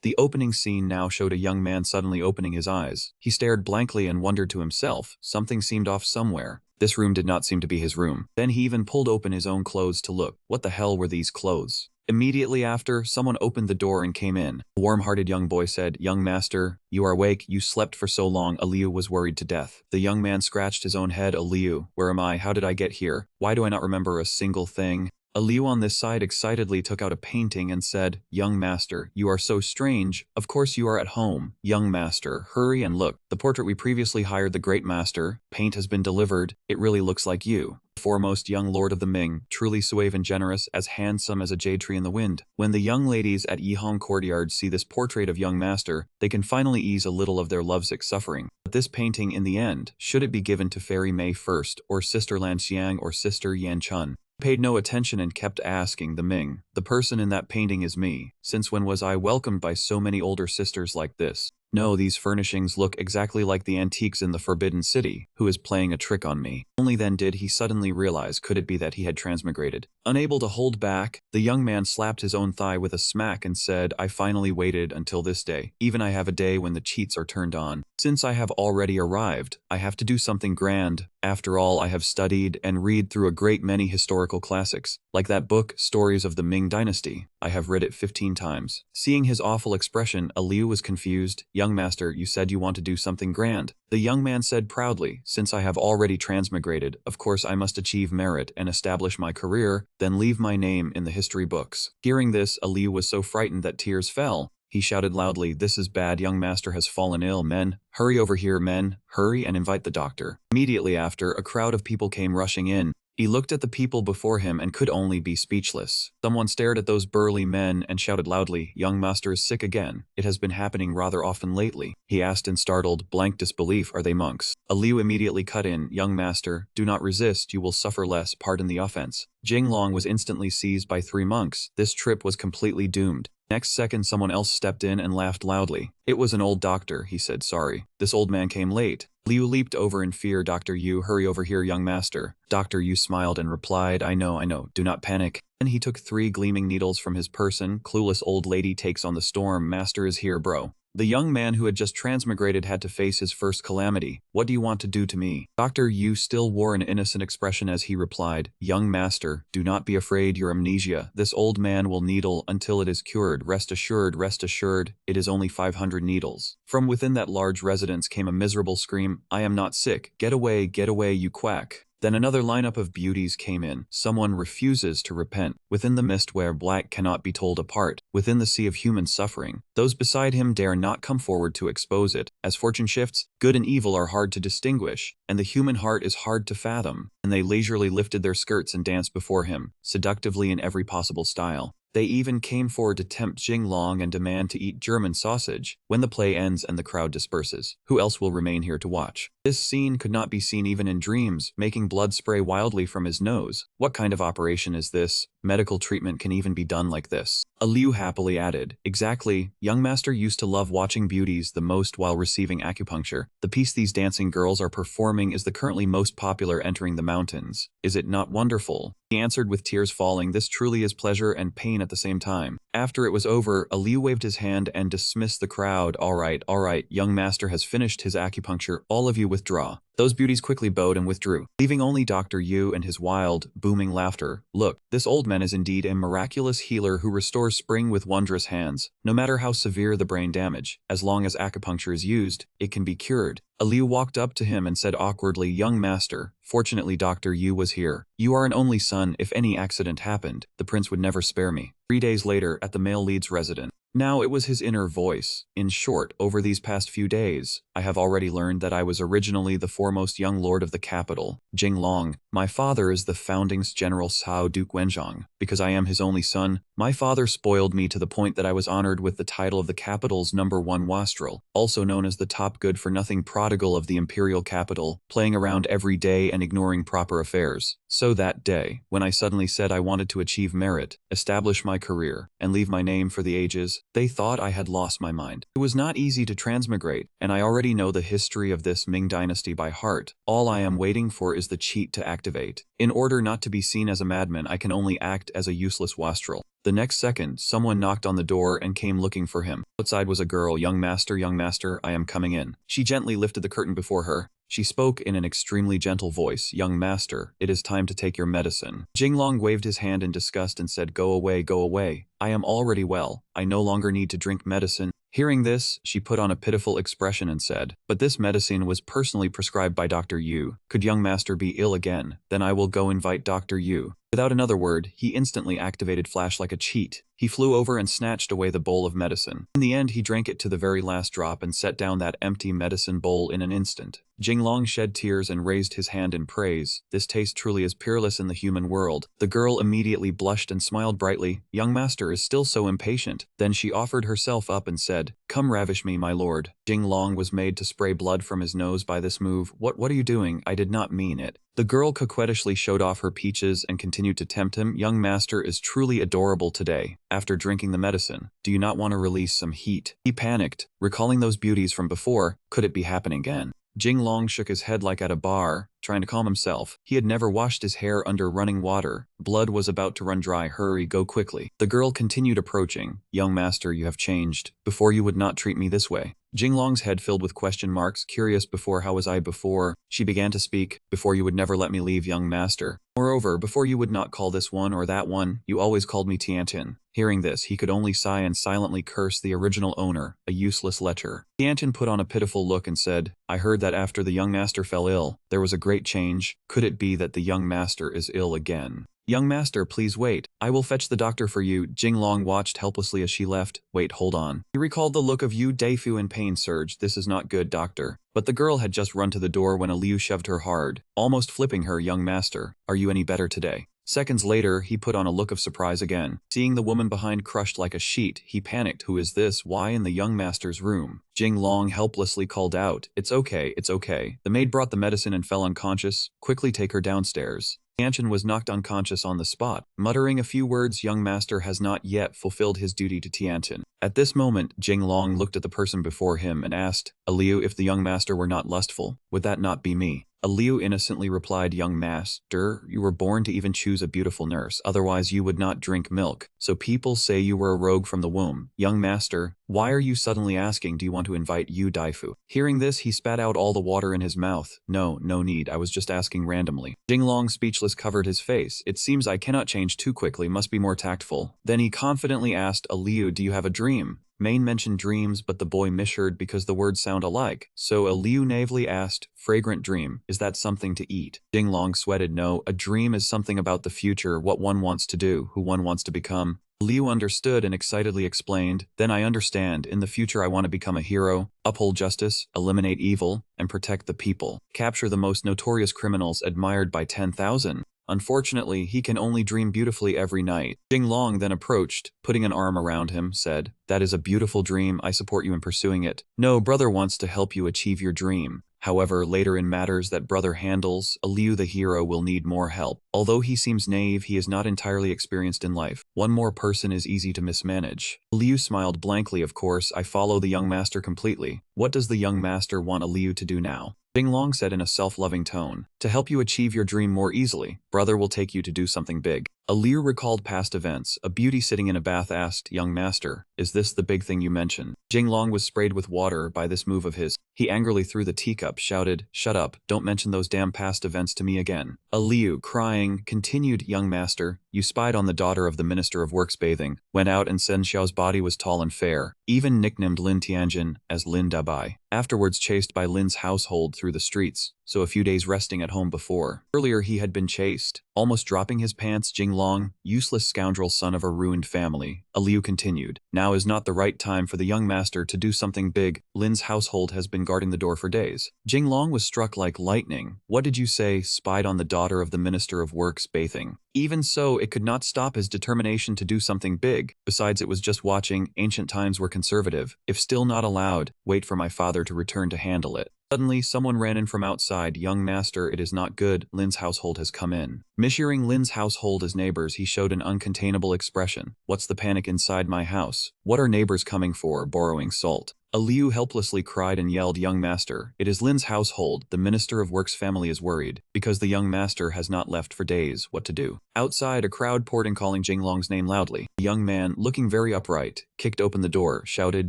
The opening scene now showed a young man suddenly opening his eyes. He stared blankly and wondered to himself, something seemed off somewhere. This room did not seem to be his room. Then he even pulled open his own clothes to look. What the hell were these clothes? Immediately after, someone opened the door and came in. A warm-hearted young boy said, "Young master, you are awake, you slept for so long." Aliu was worried to death. The young man scratched his own head. Aliu, where am I? How did I get here? Why do I not remember a single thing? Aliu on this side excitedly took out a painting and said, "Young master, you are so strange. Of course you are at home. Young master, hurry and look. The portrait we previously hired the great master. Paint has been delivered. It really looks like you. Foremost young lord of the Ming, truly suave and generous, as handsome as a jade tree in the wind." When the young ladies at Yihong Courtyard see this portrait of young master, they can finally ease a little of their lovesick suffering. But this painting, in the end, should it be given to Fairy Mei first, or Sister Lan Xiang, or Sister Yan Chun? Paid no attention and kept asking the Ming, "The person in that painting is me. Since when was I welcomed by so many older sisters like this? No, these furnishings look exactly like the antiques in the Forbidden City. Who is playing a trick on me?" Only then did he suddenly realize, could it be that he had transmigrated? Unable to hold back, the young man slapped his own thigh with a smack and said, "I finally waited until this day. Even I have a day when the cheats are turned on. Since I have already arrived, I have to do something grand. After all, I have studied and read through a great many historical classics, like that book, Stories of the Ming Dynasty. I have read it 15 times. Seeing his awful expression, Aliu was confused. "Young master, you said you want to do something grand." The young man said proudly, "Since I have already transmigrated, of course I must achieve merit and establish my career, then leave my name in the history books." Hearing this, Aliu was so frightened that tears fell. He shouted loudly, "This is bad, young master has fallen ill. Men, hurry over here, men, hurry and invite the doctor." Immediately after, a crowd of people came rushing in. He looked at the people before him and could only be speechless. Someone stared at those burly men and shouted loudly, "Young master is sick again. It has been happening rather often lately." He asked in startled, blank disbelief, "Are they monks?" Aliu immediately cut in, "Young master, do not resist, you will suffer less, pardon the offense." Jing Long was instantly seized by 3 monks. This trip was completely doomed. Next second, someone else stepped in and laughed loudly. It was an old doctor. He said, "Sorry. This old man came late." Liu leaped over in fear. "Dr. Yu, hurry over here, young master." Dr. Yu smiled and replied, I know, do not panic." Then he took 3 gleaming needles from his person. "Clueless old lady takes on the storm. Master is here, bro." The young man who had just transmigrated had to face his first calamity. "What do you want to do to me?" Dr. Yu still wore an innocent expression as he replied, "Young master, do not be afraid your amnesia. This old man will needle until it is cured. Rest assured, it is only 500 needles." From within that large residence came a miserable scream, "I am not sick. Get away, you quack." Then another lineup of beauties came in. Someone refuses to repent. Within the mist where black cannot be told apart, within the sea of human suffering, those beside him dare not come forward to expose it. As fortune shifts, good and evil are hard to distinguish, and the human heart is hard to fathom. And they leisurely lifted their skirts and danced before him, seductively in every possible style. They even came forward to tempt Jing Long and demand to eat German sausage. When the play ends and the crowd disperses, who else will remain here to watch? This scene could not be seen even in dreams, making blood spray wildly from his nose. What kind of operation is this? Medical treatment can even be done like this. Aliu happily added, "Exactly, young master used to love watching beauties the most while receiving acupuncture. The piece these dancing girls are performing is the currently most popular entering the mountains. Is it not wonderful?" He answered with tears falling, "This truly is pleasure and pain at the same time." After it was over, Aliu waved his hand and dismissed the crowd. All right, young master has finished his acupuncture. All of you withdraw." Those beauties quickly bowed and withdrew, leaving only Dr. Yu and his wild, booming laughter. "Look, this old man is indeed a miraculous healer who restores spring with wondrous hands. No matter how severe the brain damage, as long as acupuncture is used, it can be cured." Aliu walked up to him and said awkwardly, "Young master, fortunately Dr. Yu was here. You are an only son. If any accident happened, the prince would never spare me." 3 days later, at the male lead's residence. Now it was his inner voice. "In short, over these past few days, I have already learned that I was originally the foremost young lord of the capital, Jing Long. My father is the founding's General Cao Duke Wenzhong. Because I am his only son, my father spoiled me to the point that I was honored with the title of the capital's #1 wastrel, also known as the top good-for-nothing prodigal of the imperial capital, playing around every day and ignoring proper affairs. So that day, when I suddenly said I wanted to achieve merit, establish my career, and leave my name for the ages, They thought I had lost my mind. It was not easy to transmigrate, and I already know the history of this Ming dynasty by heart. All I am waiting for is the cheat to activate. In order not to be seen as a madman, I can only act as a useless wastrel. The next second, someone knocked on the door and came looking for him. Outside was a girl. Young master, I am coming in. She gently lifted the curtain before her. She spoke in an extremely gentle voice. Young master, it is time to take your medicine. Jinglong waved his hand in disgust and said, go away, go away. I am already well. I no longer need to drink medicine. Hearing this, she put on a pitiful expression and said, but this medicine was personally prescribed by Dr. Yu. Could young master be ill again? Then I will go invite Dr. Yu. Without another word, he instantly activated Flash like a cheat. He flew over and snatched away the bowl of medicine. In the end, he drank it to the very last drop and set down that empty medicine bowl in an instant. Jinglong shed tears and raised his hand in praise. This taste truly is peerless in the human world. The girl immediately blushed and smiled brightly. Young master is still so impatient. Then she offered herself up and said, come ravish me, my lord. Jinglong was made to spray blood from his nose by this move. What are you doing? I did not mean it. The girl coquettishly showed off her peaches and continued to tempt him. Young master is truly adorable today. After drinking the medicine, do you not want to release some heat? He panicked, recalling those beauties from before. Could it be happening again? Jinglong shook his head like at a bar, trying to calm himself. He had never washed his hair under running water. Blood was about to run dry. Hurry, go quickly. The girl continued approaching. Young master, you have changed. Before you would not treat me this way. Jinglong's head filled with question marks. Curious before, how was I before? She began to speak. Before you would never let me leave, young master. Moreover, before you would not call this one or that one, you always called me Tiantin. Hearing this, he could only sigh and silently curse the original owner, a useless lecher. Tiantin put on a pitiful look and said, I heard that after the young master fell ill, there was a great change. Could it be that the young master is ill again? Young master, please wait. I will fetch the doctor for you. Jinglong watched helplessly as she left. Wait, hold on. He recalled the look of Yu Daifu in pain surged. This is not good, doctor. But the girl had just run to the door when Liu shoved her hard, almost flipping her. Young master, are you any better today? Seconds later, he put on a look of surprise again. Seeing the woman behind crushed like a sheet, he panicked. Who is this? Why in the young master's room? Jinglong helplessly called out, it's okay, it's okay. The maid brought the medicine and fell unconscious. Quickly take her downstairs. Tianchen was knocked unconscious on the spot. Muttering a few words, young master has not yet fulfilled his duty to Tianchen. At this moment, Jinglong looked at the person before him and asked, Liu, if the young master were not lustful, would that not be me? Liu innocently replied, young master, you were born to even choose a beautiful nurse, otherwise you would not drink milk. So people say you were a rogue from the womb. Young master, why are you suddenly asking, do you want to invite Yu Daifu? Hearing this, he spat out all the water in his mouth. No need, I was just asking randomly. Jinglong, speechless, covered his face. It seems I cannot change too quickly, must be more tactful. Then he confidently asked, Liu, do you have a dream? Main mentioned dreams, but the boy misheard because the words sound alike. So Liu naively asked, fragrant dream, is that something to eat? Jinglong sweated. No, a dream is something about the future, what one wants to do, who one wants to become. Liu understood and excitedly explained, then I understand, in the future I want to become a hero, uphold justice, eliminate evil, and protect the people. Capture the most notorious criminals admired by 10,000. Unfortunately, he can only dream beautifully every night. Jinglong then approached, putting an arm around him, said, that is a beautiful dream, I support you in pursuing it. No, brother wants to help you achieve your dream. However, later in matters that brother handles, Liu the hero will need more help. Although he seems naive, he is not entirely experienced in life. One more person is easy to mismanage. Liu smiled blankly. Of course, I follow the young master completely. What does the young master want Liu to do now? Jinglong said in a self-loving tone, to help you achieve your dream more easily, brother will take you to do something big. Liu recalled past events. A beauty sitting in a bath asked, young master, is this the big thing you mentioned? Jinglong was sprayed with water by this move of his. He angrily threw the teacup, shouted, shut up, don't mention those damn past events to me again. Liu, crying, continued, young master, you spied on the daughter of the Minister of Works bathing, went out and Sen Xiao's body was tall and fair, even nicknamed Lin Tianjin as Lin Dabai. Afterwards chased by Lin's household through the streets, so a few days resting at home before. Earlier he had been chased, almost dropping his pants. Jinglong, useless scoundrel, son of a ruined family. Liu continued, now is not the right time for the young master to do something big. Lin's household has been guarding the door for days. Jinglong was struck like lightning. What did you say? Spied on the daughter of the Minister of Works bathing. Even so, it could not stop his determination to do something big. Besides, it was just watching. Ancient times were conservative. If still not allowed, wait for my father to return to handle it. Suddenly, someone ran in from outside. Young master, it is not good. Lin's household has come in. Mishearing Lin's household as neighbors, he showed an uncontainable expression. What's the panic inside my house? What are neighbors coming for, borrowing salt? Liu helplessly cried and yelled, Young master, it is Lin's household. The minister of work's family is worried, because the young master has not left for days. What to do? Outside, a crowd poured in, calling Jinglong's name loudly. The young man, looking very upright, kicked open the door, shouted,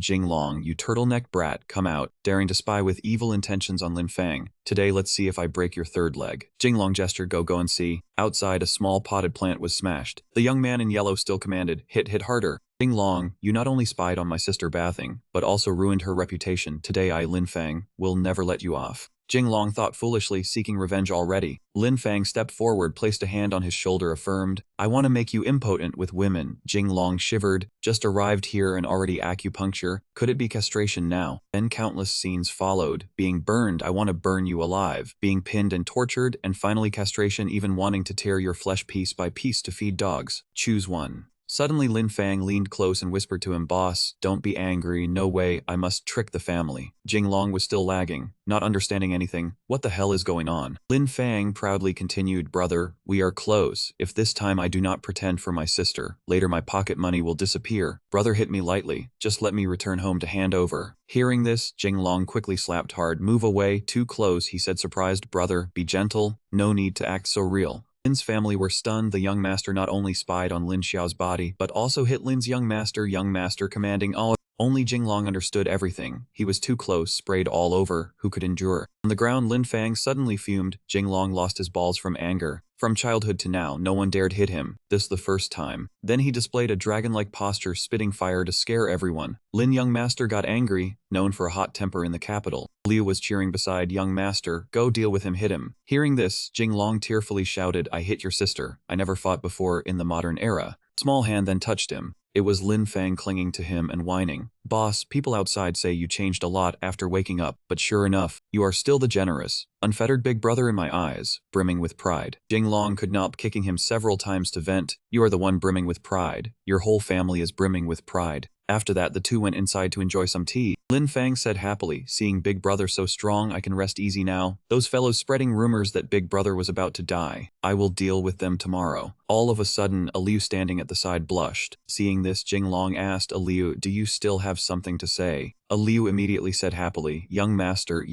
Jinglong, you turtleneck brat, come out, daring to spy with evil intentions on Lin Fang. Today let's see if I break your third leg. Jinglong gestured, go and see. Outside, a small potted plant was smashed. The young man in yellow still commanded, hit harder. Jinglong, you not only spied on my sister bathing, but also ruined her reputation. Today I, Lin Fang, will never let you off. Jinglong thought foolishly, seeking revenge already. Lin Fang stepped forward, placed a hand on his shoulder, affirmed, I want to make you impotent with women. Jinglong shivered. Just arrived here and already acupuncture. Could it be castration now? Then countless scenes followed. Being burned, I want to burn you alive. Being pinned and tortured, and finally castration, even wanting to tear your flesh piece by piece to feed dogs. Choose one. Suddenly Lin Fang leaned close and whispered to him, Boss, don't be angry, no way, I must trick the family. Jinglong was still lagging, not understanding anything. What the hell is going on? Lin Fang proudly continued, Brother, we are close. If this time I do not pretend for my sister, later my pocket money will disappear. Brother, hit me lightly, just let me return home to hand over. Hearing this, Jinglong quickly slapped hard. Move away, too close, he said, surprised. Brother, be gentle, no need to act so real. Lin's family were stunned. The young master not only spied on Lin Xiao's body, but also hit Lin's young master commanding all. Only Jinglong understood everything. He was too close, sprayed all over. Who could endure? On the ground, Lin Fang suddenly fumed. Jinglong lost his balls from anger. From childhood to now, no one dared hit him. This the first time. Then he displayed a dragon-like posture, spitting fire to scare everyone. Lin young master got angry, known for a hot temper in the capital. Liu was cheering beside young master, go deal with him, hit him. Hearing this, Jinglong tearfully shouted, I hit your sister. I never fought before in the modern era. Small hand then touched him. It was Lin Fang clinging to him and whining. Boss, people outside say you changed a lot after waking up, but sure enough, you are still the generous, unfettered big brother in my eyes, brimming with pride. Jinglong could not, kicking him several times to vent. You are the one brimming with pride. Your whole family is brimming with pride. After that, the two went inside to enjoy some tea. Lin Fang said happily, seeing Big Brother so strong, I can rest easy now. Those fellows spreading rumors that Big Brother was about to die. I will deal with them tomorrow. All of a sudden, Liu standing at the side blushed. Seeing this, Jinglong asked Liu, do you still have something to say? Liu immediately said happily, young master,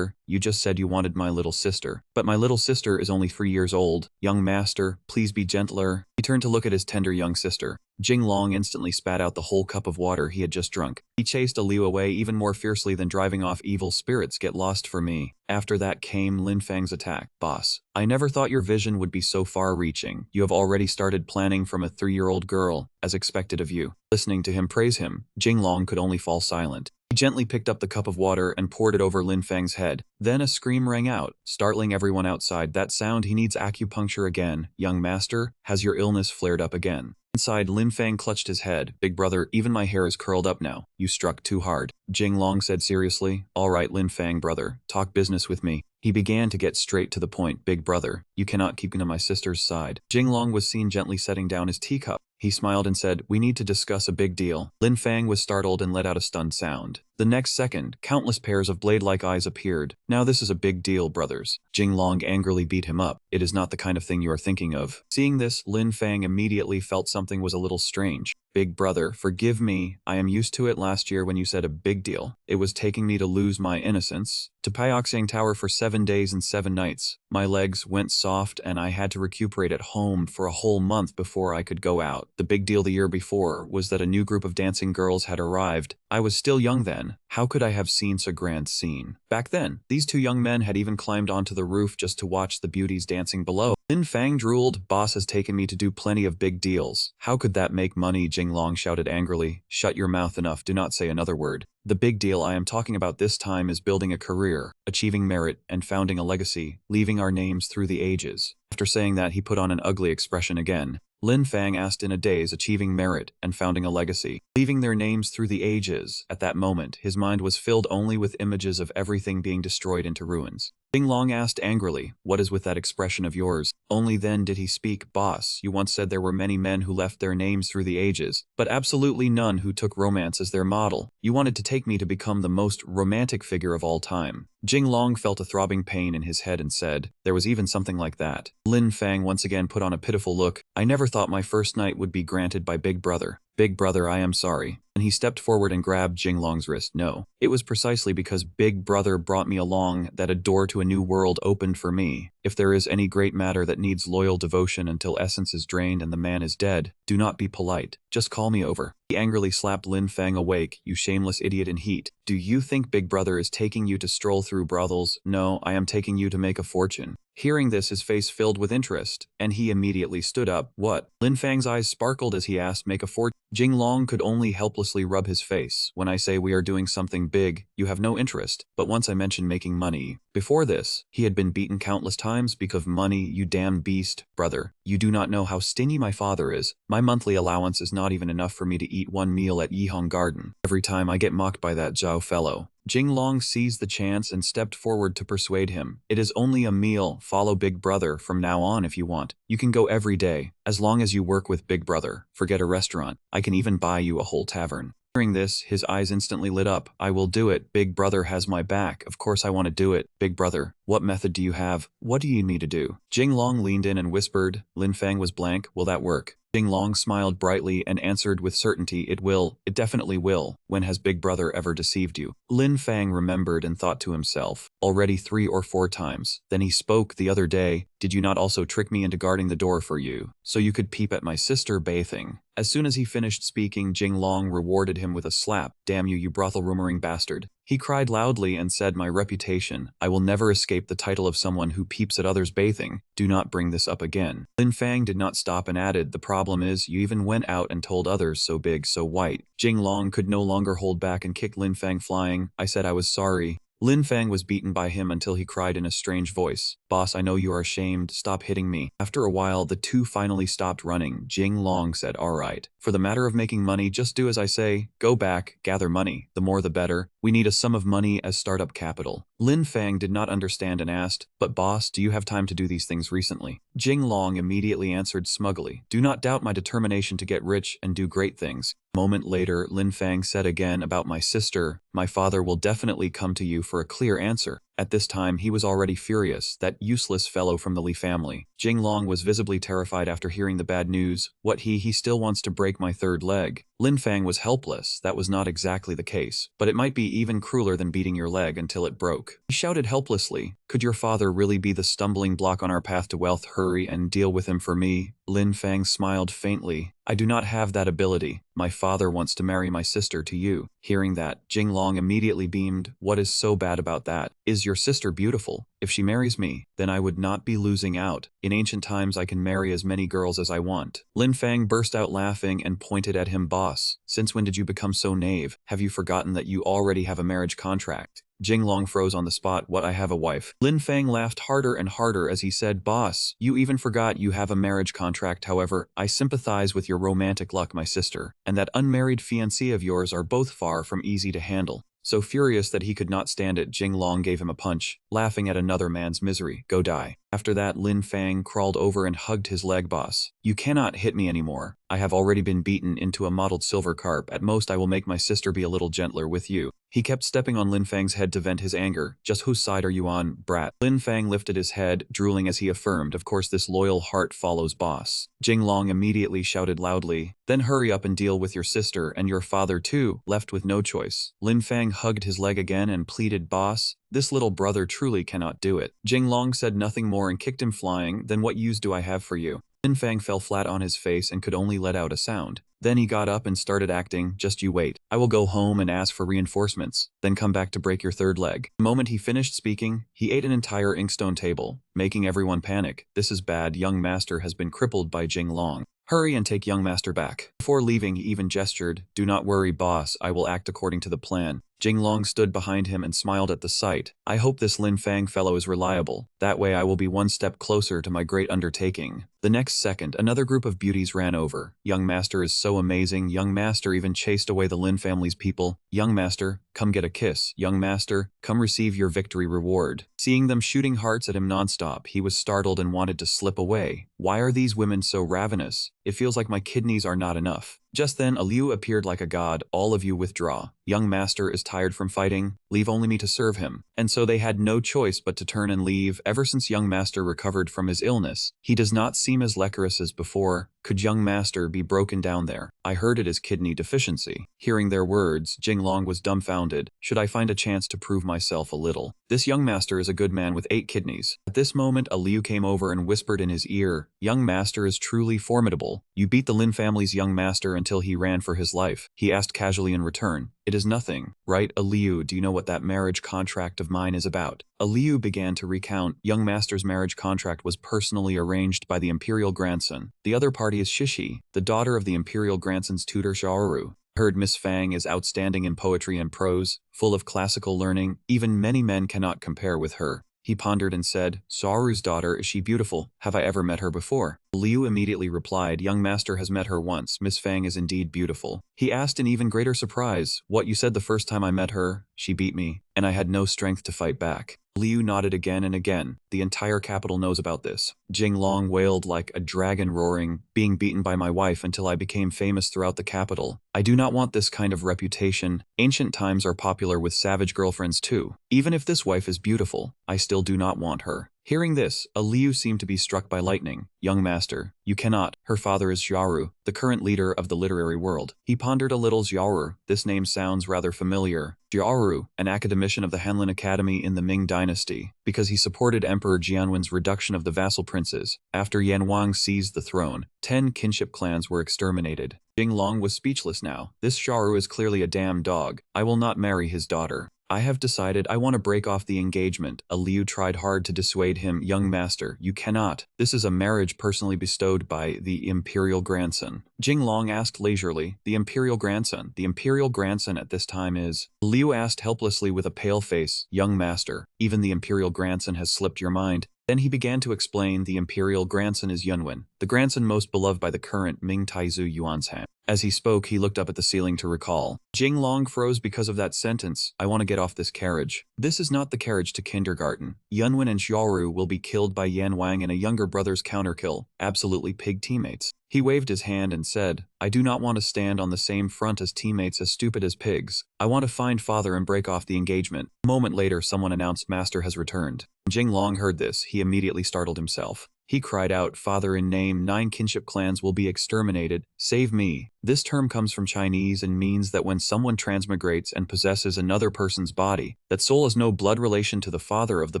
you just said you wanted my little sister. But my little sister is only 3 years old. Young master, please be gentler. He turned to look at his tender young sister. Jinglong instantly spat out the whole cup of water he had just drunk. He chased Liu away even more fiercely than driving off evil spirits. Get lost for me. After that came Lin Fang's attack. Boss, I never thought your vision would be so far-reaching. You have already started planning from a 3-year-old girl, as expected of you. Listening to him praise him, Jinglong could only fall silent. He gently picked up the cup of water and poured it over Lin Fang's head. Then a scream rang out, startling everyone outside. That sound, he needs acupuncture again. Young master, has your illness flared up again? Inside, Lin Fang clutched his head. Big brother, even my hair is curled up now. You struck too hard. Jinglong said seriously. All right, Lin Fang brother, talk business with me. He began to get straight to the point. Big brother, you cannot keep to my sister's side. Jinglong was seen gently setting down his teacup. He smiled and said, we need to discuss a big deal. Lin Fang was startled and let out a stunned sound. The next second, countless pairs of blade-like eyes appeared. Now this is a big deal, brothers. Jinglong angrily beat him up. It is not the kind of thing you are thinking of. Seeing this, Lin Fang immediately felt something was a little strange. Big brother, forgive me. I am used to it. Last year when you said a big deal, it was taking me to lose my innocence. To Pyeongsang Tower for 7 days and 7 nights. My legs went soft and I had to recuperate at home for a whole month before I could go out. The big deal the year before was that a new group of dancing girls had arrived. I was still young then. How could I have seen so grand scene? Back then, these 2 young men had even climbed onto the roof just to watch the beauties dancing below. Lin Fang drooled, boss has taken me to do plenty of big deals. How could that make money? Jinglong shouted angrily. Shut your mouth, enough, do not say another word. The big deal I am talking about this time is building a career, achieving merit, and founding a legacy, leaving our names through the ages. After saying that, he put on an ugly expression again. Lin Fang asked in a daze, achieving merit and founding a legacy, leaving their names through the ages. At that moment, his mind was filled only with images of everything being destroyed into ruins. Jing Long asked angrily, "What is with that expression of yours?" Only then did he speak. "Boss, you once said there were many men who left their names through the ages, but absolutely none who took romance as their model. You wanted to take me to become the most romantic figure of all time." Jing Long felt a throbbing pain in his head and said, "There was even something like that." Lin Fang once again put on a pitiful look. "I never thought my first night would be granted by Big Brother. Big Brother, I am sorry." And he stepped forward and grabbed Jing Long's wrist. "No, it was precisely because Big Brother brought me along that a door to a new world opened for me. If there is any great matter that needs loyal devotion until essence is drained and the man is dead, do not be polite. Just call me over." He angrily slapped Lin Fang awake. "You shameless idiot in heat. Do you think Big Brother is taking you to stroll through brothels? No, I am taking you to make a fortune." Hearing this, his face filled with interest, and he immediately stood up. "What?" Lin Fang's eyes sparkled as he asked, "Make a fortune?" Jing Long could only helplessly rub his face. "When I say we are doing something big, you have no interest. But once I mention making money." Before this, he had been beaten countless times because of money. "You damn beast, brother. You do not know how stingy my father is. My monthly allowance is not even enough for me to eat one meal at Yihong Garden. Every time I get mocked by that Zhao fellow." Jing Long seized the chance and stepped forward to persuade him. "It is only a meal. Follow Big Brother from now on if you want. You can go every day, as long as you work with Big Brother. Forget a restaurant. I can even buy you a whole tavern." Hearing this, his eyes instantly lit up. "I will do it. Big Brother has my back. Of course I want to do it. Big Brother, what method do you have? What do you need me to do?" Jing Long leaned in and whispered. Lin Fang was blank. "Will that work?" Jing Long smiled brightly and answered with certainty, "It will. It definitely will. When has Big Brother ever deceived you?" Lin Fang remembered and thought to himself, "Already 3 or 4 times. Then he spoke. "The other day, did you not also trick me into guarding the door for you, so you could peep at my sister bathing?" As soon as he finished speaking, Jing Long rewarded him with a slap. "Damn you, you brothel-rumoring bastard." He cried loudly and said, "My reputation. I will never escape the title of someone who peeps at others bathing. Do not bring this up again." Lin Fang did not stop and added, "The problem is, you even went out and told others, so big, so white." Jing Long could no longer hold back and kicked Lin Fang flying. "I said I was sorry." Lin Fang was beaten by him until he cried in a strange voice, "Boss, I know you are ashamed. Stop hitting me." After a while, the two finally stopped running. Jing Long said, "All right. For the matter of making money, just do as I say. Go back, gather money. The more the better. We need a sum of money as startup capital." Lin Fang did not understand and asked, "But boss, do you have time to do these things recently?" Jing Long immediately answered smugly, "Do not doubt my determination to get rich and do great things." A moment later, Lin Fang said again, "About my sister, my father will definitely come to you for a clear answer." At this time, he was already furious, that useless fellow from the Li family. Jing Long was visibly terrified after hearing the bad news. "What, he still wants to break my third leg?" Lin Fang was helpless. That was not exactly the case, but it might be even crueler than beating your leg until it broke. He shouted helplessly, "Could your father really be the stumbling block on our path to wealth? Hurry and deal with him for me." Lin Fang smiled faintly. "I do not have that ability. My father wants to marry my sister to you." Hearing that, Jing Long immediately beamed. "What is so bad about that? Is your sister beautiful? If she marries me, then I would not be losing out. In ancient times I can marry as many girls as I want." Lin Fang burst out laughing and pointed at him. "Boss, since when did you become so naive? Have you forgotten that you already have a marriage contract?" Jing Long froze on the spot. "What, I have a wife?" Lin Fang laughed harder and harder as he said, "Boss, you even forgot you have a marriage contract. However, I sympathize with your romantic luck, my sister, and that unmarried fiancé of yours are both far from easy to handle." So furious that he could not stand it, Jing Long gave him a punch, laughing at another man's misery. "Go die." After that, Lin Fang crawled over and hugged his leg. "Boss, you cannot hit me anymore. I have already been beaten into a mottled silver carp. At most I will make my sister be a little gentler with you." He kept stepping on Lin Fang's head to vent his anger. "Just whose side are you on, brat?" Lin Fang lifted his head, drooling as he affirmed, "Of course this loyal heart follows boss." Jing Long immediately shouted loudly, "Then hurry up and deal with your sister and your father too." Left with no choice, Lin Fang hugged his leg again and pleaded, "Boss, this little brother truly cannot do it." Jing Long said nothing more and kicked him flying. "Then what use do I have for you?" Lin Fang fell flat on his face and could only let out a sound. Then he got up and started acting. "Just you wait. I will go home and ask for reinforcements, then come back to break your third leg." The moment he finished speaking, he ate an entire inkstone table, making everyone panic. "This is bad. Young master has been crippled by Jing Long. Hurry and take young master back." Before leaving, he even gestured, "Do not worry, boss. I will act according to the plan." Jinglong stood behind him and smiled at the sight. I hope this Lin Fang fellow is reliable. That way I will be one step closer to my great undertaking. The next second, another group of beauties ran over. Young master is so amazing. Young master even chased away the Lin family's people. Young master, come get a kiss. Young master, come receive your victory reward. Seeing them shooting hearts at him nonstop, he was startled and wanted to slip away. Why are these women so ravenous? It feels like my kidneys are not enough. Just then, a Liu appeared like a god. All of you withdraw. Young master is tired from fighting. Leave only me to serve him. And so they had no choice but to turn and leave. Ever since young master recovered from his illness, he does not seem as lecherous as before. Could young master be broken down there? I heard it is kidney deficiency. Hearing their words, Jinglong was dumbfounded. Should I find a chance to prove myself a little? This young master is a good man with 8 kidneys. At this moment, a Liu came over and whispered in his ear, young master is truly formidable. You beat the Lin family's young master until he ran for his life. He asked casually in return, it is nothing, right? A Liu, do you know what that marriage contract of mine is about? A Liu began to recount. Young master's marriage contract was personally arranged by the imperial grandson. The other party is Shishi, the daughter of the imperial grandson's tutor Xiaoru. Heard Miss Fang is outstanding in poetry and prose, full of classical learning. Even many men cannot compare with her. He pondered and said, Xiaoru's daughter, is she beautiful? Have I ever met her before? Liu immediately replied, young master has met her once. Miss Fang is indeed beautiful. He asked in even greater surprise, what, you said the first time I met her, she beat me, and I had no strength to fight back. Liu nodded again and again. The entire capital knows about this. Jinglong wailed like a dragon roaring, being beaten by my wife until I became famous throughout the capital. I do not want this kind of reputation. Ancient times are popular with savage girlfriends too. Even if this wife is beautiful, I still do not want her. Hearing this, a Liu seemed to be struck by lightning. Young master, you cannot. Her father is Xiaoru, the current leader of the literary world. He pondered a little. Xiaoru, this name sounds rather familiar. Xiaoru, an academician of the Hanlin Academy in the Ming Dynasty, because he supported Emperor Jianwen's reduction of the vassal princes. After Yanwang seized the throne, 10 kinship clans were exterminated. Jinglong was speechless now. This Xiaoru is clearly a damn dog. I will not marry his daughter. I have decided I want to break off the engagement. A Liu tried hard to dissuade him. Young master, you cannot. This is a marriage personally bestowed by the imperial grandson. Jinglong asked leisurely, the imperial grandson. The imperial grandson at this time is... Liu asked helplessly with a pale face, young master, even the imperial grandson has slipped your mind. Then he began to explain the imperial grandson is Yunwen, the grandson most beloved by the current Ming Taizu Yuanzhan. As he spoke, he looked up at the ceiling to recall. Jinglong froze because of that sentence. I want to get off this carriage. This is not the carriage to kindergarten. Yunwen and Xiaoru will be killed by Yanwang and a younger brother's counterkill. Absolutely pig teammates. He waved his hand and said, I do not want to stand on the same front as teammates as stupid as pigs. I want to find father and break off the engagement. A moment later, someone announced master has returned. Jinglong heard this. He immediately startled himself. He cried out, Father, in name, 9 kinship clans will be exterminated. Save me. This term comes from Chinese and means that when someone transmigrates and possesses another person's body, that soul has no blood relation to the father of the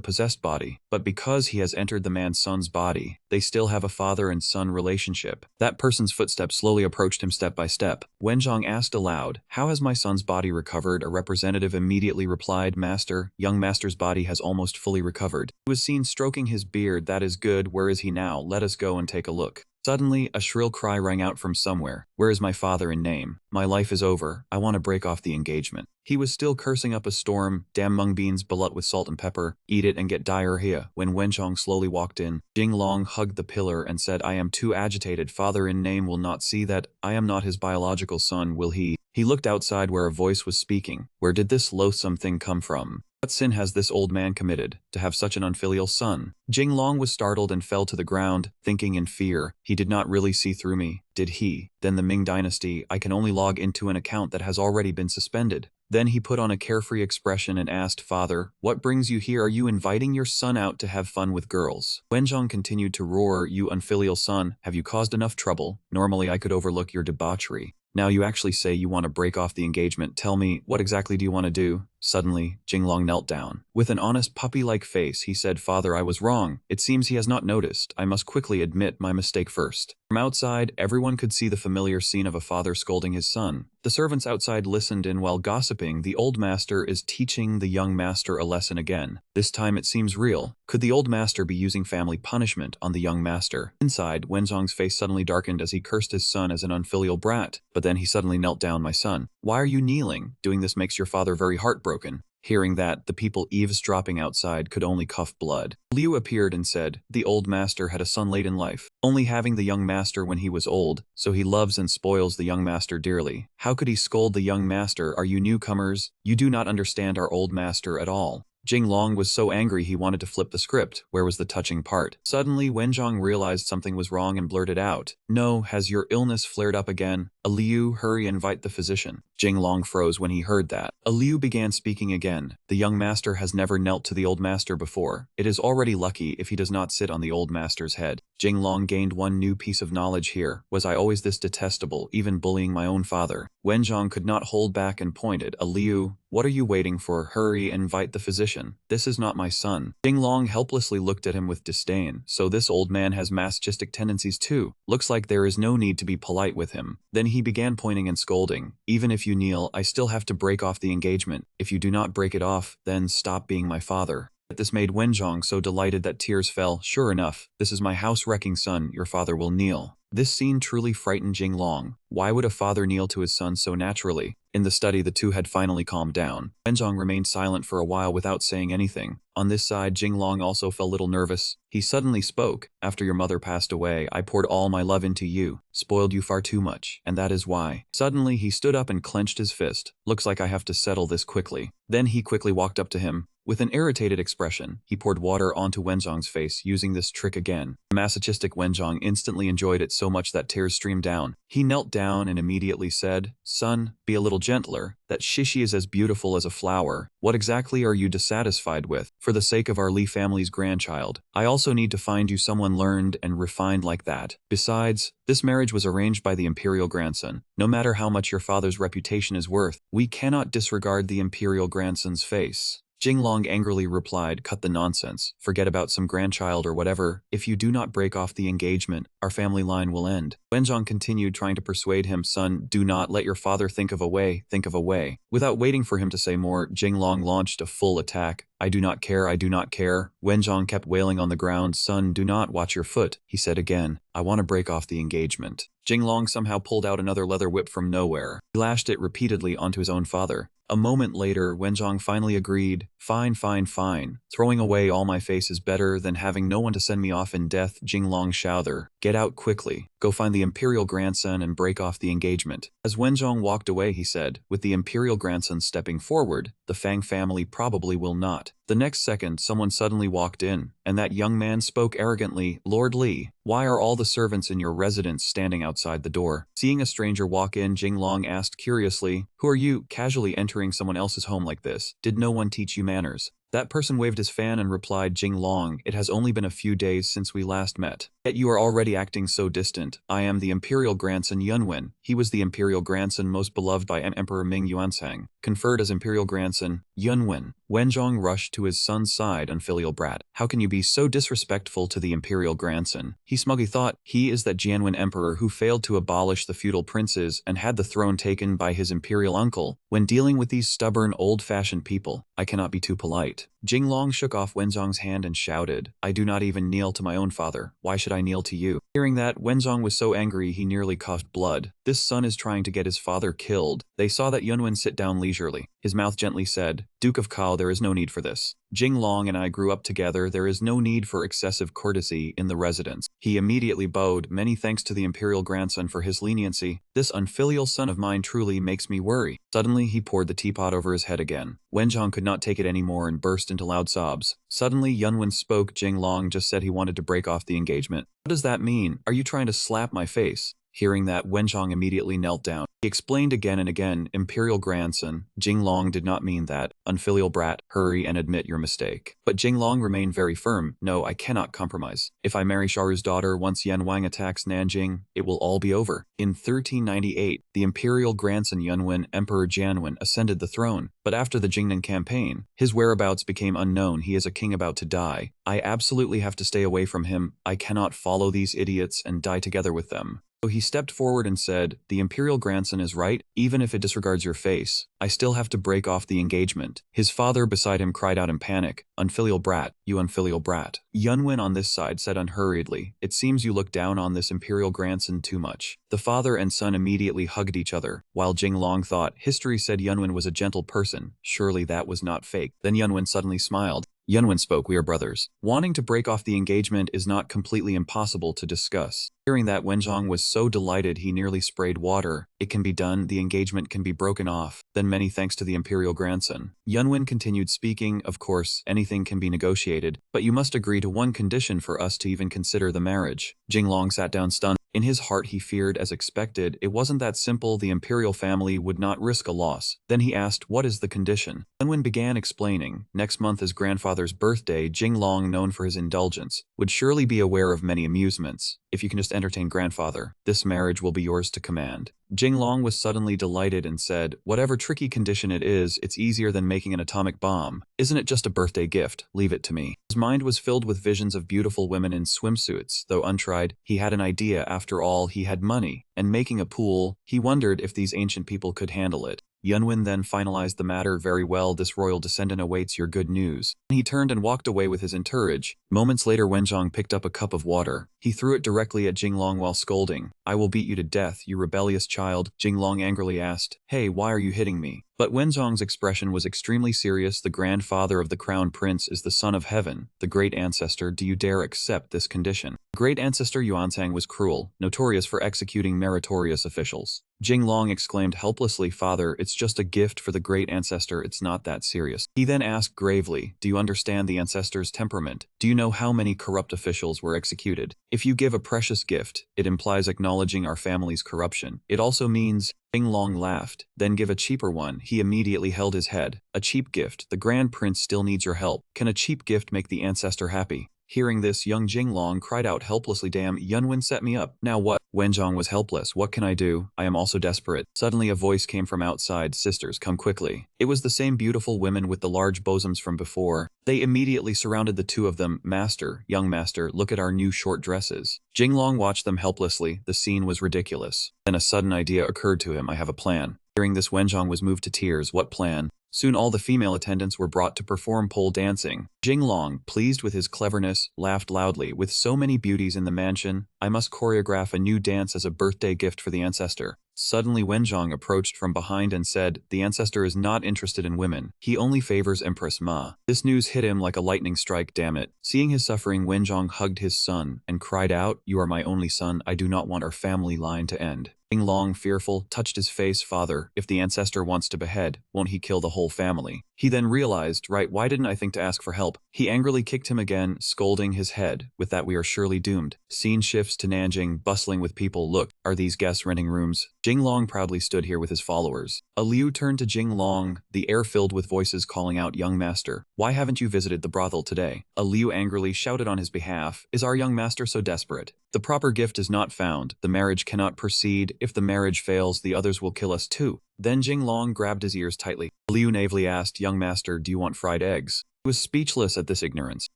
possessed body, but because he has entered the man's son's body, they still have a father and son relationship. That person's footsteps slowly approached him step by step. Wenzhong asked aloud, how has my son's body recovered? A representative immediately replied, Master, young master's body has almost fully recovered. He was seen stroking his beard. That is good. Where is he now? Let us go and take a look. Suddenly, a shrill cry rang out from somewhere. Where is my father in name? My life is over. I want to break off the engagement. He was still cursing up a storm. Damn mung beans, balut with salt and pepper. Eat it and get diarrhea. When Wenchong slowly walked in, Jinglong hugged the pillar and said, I am too agitated. Father in name will not see that. I am not his biological son, will he? He looked outside where a voice was speaking. Where did this loathsome thing come from? What sin has this old man committed, to have such an unfilial son? Jinglong was startled and fell to the ground, thinking in fear. He did not really see through me, did he? Then the Ming Dynasty, I can only log into an account that has already been suspended. Then he put on a carefree expression and asked, Father, what brings you here? Are you inviting your son out to have fun with girls? Wenzhong continued to roar, you unfilial son, have you caused enough trouble? Normally I could overlook your debauchery. Now you actually say you want to break off the engagement. Tell me, what exactly do you want to do? Suddenly, Jinglong knelt down. With an honest puppy-like face, he said, Father, I was wrong. It seems he has not noticed. I must quickly admit my mistake first. From outside, everyone could see the familiar scene of a father scolding his son. The servants outside listened in while gossiping. The old master is teaching the young master a lesson again. This time it seems real. Could the old master be using family punishment on the young master? Inside, Wenzhong's face suddenly darkened as he cursed his son as an unfilial brat. But but then he suddenly knelt down. My son, why are you kneeling? Doing this makes your father very heartbroken. Hearing that, the people eavesdropping outside could only cough blood. Liu appeared and said, the old master had a son late in life, only having the young master when he was old, so he loves and spoils the young master dearly. How could he scold the young master? Are you newcomers? You do not understand our old master at all. Jinglong was so angry he wanted to flip the script. Where was the touching part? Suddenly, Wenjong realized something was wrong and blurted out, no, has your illness flared up again? Liu, hurry, invite the physician. Jinglong froze when he heard that. Liu began speaking again. The young master has never knelt to the old master before. It is already lucky if he does not sit on the old master's head. Jinglong gained one new piece of knowledge here. Was I always this detestable, even bullying my own father? Wenjong could not hold back and pointed. Liu, what are you waiting for? Hurry, invite the physician. This is not my son. Jinglong helplessly looked at him with disdain. So this old man has masochistic tendencies too. Looks like there is no need to be polite with him. Then he began pointing and scolding. Even if you kneel, I still have to break off the engagement. If you do not break it off, then stop being my father. This made Wenjong so delighted that tears fell. Sure enough, this is my house-wrecking son, your father will kneel. This scene truly frightened Jinglong. Why would a father kneel to his son so naturally? In the study, the two had finally calmed down. Wenjong remained silent for a while without saying anything. On this side, Jinglong also felt a little nervous. He suddenly spoke. After your mother passed away, I poured all my love into you, spoiled you far too much, and that is why. Suddenly, he stood up and clenched his fist. Looks like I have to settle this quickly. Then he quickly walked up to him. With an irritated expression, he poured water onto Wenjong's face, using this trick again. The masochistic Wenjong instantly enjoyed it so much that tears streamed down. He knelt down and immediately said, son, be a little gentler. That shishi is as beautiful as a flower. What exactly are you dissatisfied with? For the sake of our Li family's grandchild, I also need to find you someone learned and refined like that. Besides, this marriage was arranged by the imperial grandson. No matter how much your father's reputation is worth, we cannot disregard the imperial grandson's face. Jinglong angrily replied, cut the nonsense, forget about some grandchild or whatever, if you do not break off the engagement, our family line will end. Wenjong continued trying to persuade him, son, do not let your father think of a way, think of a way. Without waiting for him to say more, Jinglong launched a full attack. I do not care, I do not care. Wenjong kept wailing on the ground, son, do not watch your foot, he said again, I want to break off the engagement. Jinglong somehow pulled out another leather whip from nowhere. He lashed it repeatedly onto his own father. A moment later, Wenjong finally agreed, fine, fine, fine. Throwing away all my face is better than having no one to send me off in death. Jinglong shouted, get out quickly. Go find the imperial grandson and break off the engagement. As Wenjong walked away, he said, with the imperial grandson stepping forward, the Fang family probably will not. The next second, someone suddenly walked in, and that young man spoke arrogantly, Lord Li, why are all the servants in your residence standing outside the door? Seeing a stranger walk in, Jinglong asked curiously, who are you, casually entering someone else's home like this? Did no one teach you manners? That person waved his fan and replied, Jinglong, it has only been a few days since we last met. Yet you are already acting so distant. I am the imperial grandson Yunwen. He was the imperial grandson most beloved by Emperor Ming Yuanzhang. Conferred as imperial grandson, Yunwen. Wenjong rushed to his son's side, unfilial brat. How can you be so disrespectful to the imperial grandson? He smugly thought, he is that Jianwen emperor who failed to abolish the feudal princes and had the throne taken by his imperial uncle. When dealing with these stubborn, old-fashioned people, I cannot be too polite. Jinglong shook off Wenjong's hand and shouted, I do not even kneel to my own father. Why should I kneel to you? Hearing that, Wenjong was so angry he nearly coughed blood. This son is trying to get his father killed. They saw that Yunwen sit down leisurely. His mouth gently said, Duke of Kao, there is no need for this. Jinglong and I grew up together. There is no need for excessive courtesy in the residence. He immediately bowed, many thanks to the imperial grandson for his leniency. This unfilial son of mine truly makes me worry. Suddenly, he poured the teapot over his head again. Wenjong could not take it anymore and burst into loud sobs. Suddenly, Yunwen spoke. Jinglong just said he wanted to break off the engagement. What does that mean? Are you trying to slap my face? Hearing that, Wenjong immediately knelt down. He explained again and again, imperial grandson, Jinglong did not mean that. Unfilial brat, hurry and admit your mistake. But Jinglong remained very firm. No, I cannot compromise. If I marry Sharu's daughter once Yan Wang attacks Nanjing, it will all be over. In 1398, the imperial grandson Yunwen, Emperor Jianwen, ascended the throne. But after the Jingnan campaign, his whereabouts became unknown. He is a king about to die. I absolutely have to stay away from him. I cannot follow these idiots and die together with them. So he stepped forward and said, "The imperial grandson is right, even if it disregards your face. I still have to break off the engagement." His father beside him cried out in panic, "Unfilial brat, you unfilial brat." Yunwen on this side said unhurriedly, "It seems you look down on this imperial grandson too much." The father and son immediately hugged each other, while Jinglong thought, history said Yunwen was a gentle person, surely that was not fake. Then Yunwen suddenly smiled. Yunwen spoke, "We are brothers. Wanting to break off the engagement is not completely impossible to discuss." Hearing that, Wenjong was so delighted he nearly sprayed water. "It can be done, the engagement can be broken off. Then many thanks to the imperial grandson." Yunwen continued speaking, "Of course, anything can be negotiated, but you must agree to one condition for us to even consider the marriage." Jinglong sat down stunned. In his heart he feared, as expected, it wasn't that simple. The imperial family would not risk a loss. Then he asked, "What is the condition?" Yunwen began explaining. Next month is grandfather's birthday. Jinglong, known for his indulgence, would surely be aware of many amusements. If you can just entertain grandfather, this marriage will be yours to command. Jinglong was suddenly delighted and said, "Whatever tricky condition it is, it's easier than making an atomic bomb. Isn't it just a birthday gift? Leave it to me." His mind was filled with visions of beautiful women in swimsuits. Though untried, he had an idea. After all, he had money, and making a pool, he wondered if these ancient people could handle it. Yunwen then finalized the matter. "Very well, this royal descendant awaits your good news." He turned and walked away with his entourage. Moments later, Wenjong picked up a cup of water. He threw it directly at Jinglong while scolding. "I will beat you to death, you rebellious child." Jinglong angrily asked, "Hey, why are you hitting me?" But Wenzong's expression was extremely serious. "The grandfather of the crown prince is the son of heaven, the great ancestor. Do you dare accept this condition?" Great ancestor Yuansang was cruel, notorious for executing meritorious officials. Jinglong exclaimed helplessly, "Father, it's just a gift for the great ancestor, it's not that serious." He then asked gravely, "Do you understand the ancestor's temperament? Do you know how many corrupt officials were executed? If you give a precious gift, it implies acknowledging our family's corruption. It also means—" Jinglong laughed. "Then give a cheaper one." He immediately held his head. "A cheap gift? The grand prince still needs your help. Can a cheap gift make the ancestor happy?" Hearing this, young Jinglong cried out helplessly, "Damn, Yunwen set me up. Now what?" Wenjong was helpless. "What can I do? I am also desperate." Suddenly a voice came from outside. "Sisters, come quickly." It was the same beautiful women with the large bosoms from before. They immediately surrounded the two of them. "Master, young master, look at our new short dresses." Jinglong watched them helplessly. The scene was ridiculous. Then a sudden idea occurred to him. "I have a plan." Hearing this, Wenjong was moved to tears. "What plan?" Soon all the female attendants were brought to perform pole dancing. Jinglong, pleased with his cleverness, laughed loudly. "With so many beauties in the mansion, I must choreograph a new dance as a birthday gift for the ancestor." Suddenly Wenjong approached from behind and said, "The ancestor is not interested in women. He only favors Empress Ma." This news hit him like a lightning strike. Damn it. Seeing his suffering, Wenjong hugged his son and cried out, "You are my only son. I do not want our family line to end." Jinglong, fearful, touched his face. "Father, if the ancestor wants to behead, won't he kill the whole family?" He then realized, "Right, why didn't I think to ask for help?" He angrily kicked him again, scolding his head. "With that we are surely doomed." Scene shifts to Nanjing, bustling with people. "Look, are these guests renting rooms?" Jinglong proudly stood here with his followers. A Liu turned to Jinglong, the air filled with voices calling out, "Young master, why haven't you visited the brothel today?" A Liu angrily shouted on his behalf, "Is our young master so desperate? The proper gift is not found. The marriage cannot proceed. If the marriage fails, the others will kill us too." Then Jinglong grabbed his ears tightly. Liu naively asked, "Young master, do you want fried eggs?" He was speechless at this ignorance.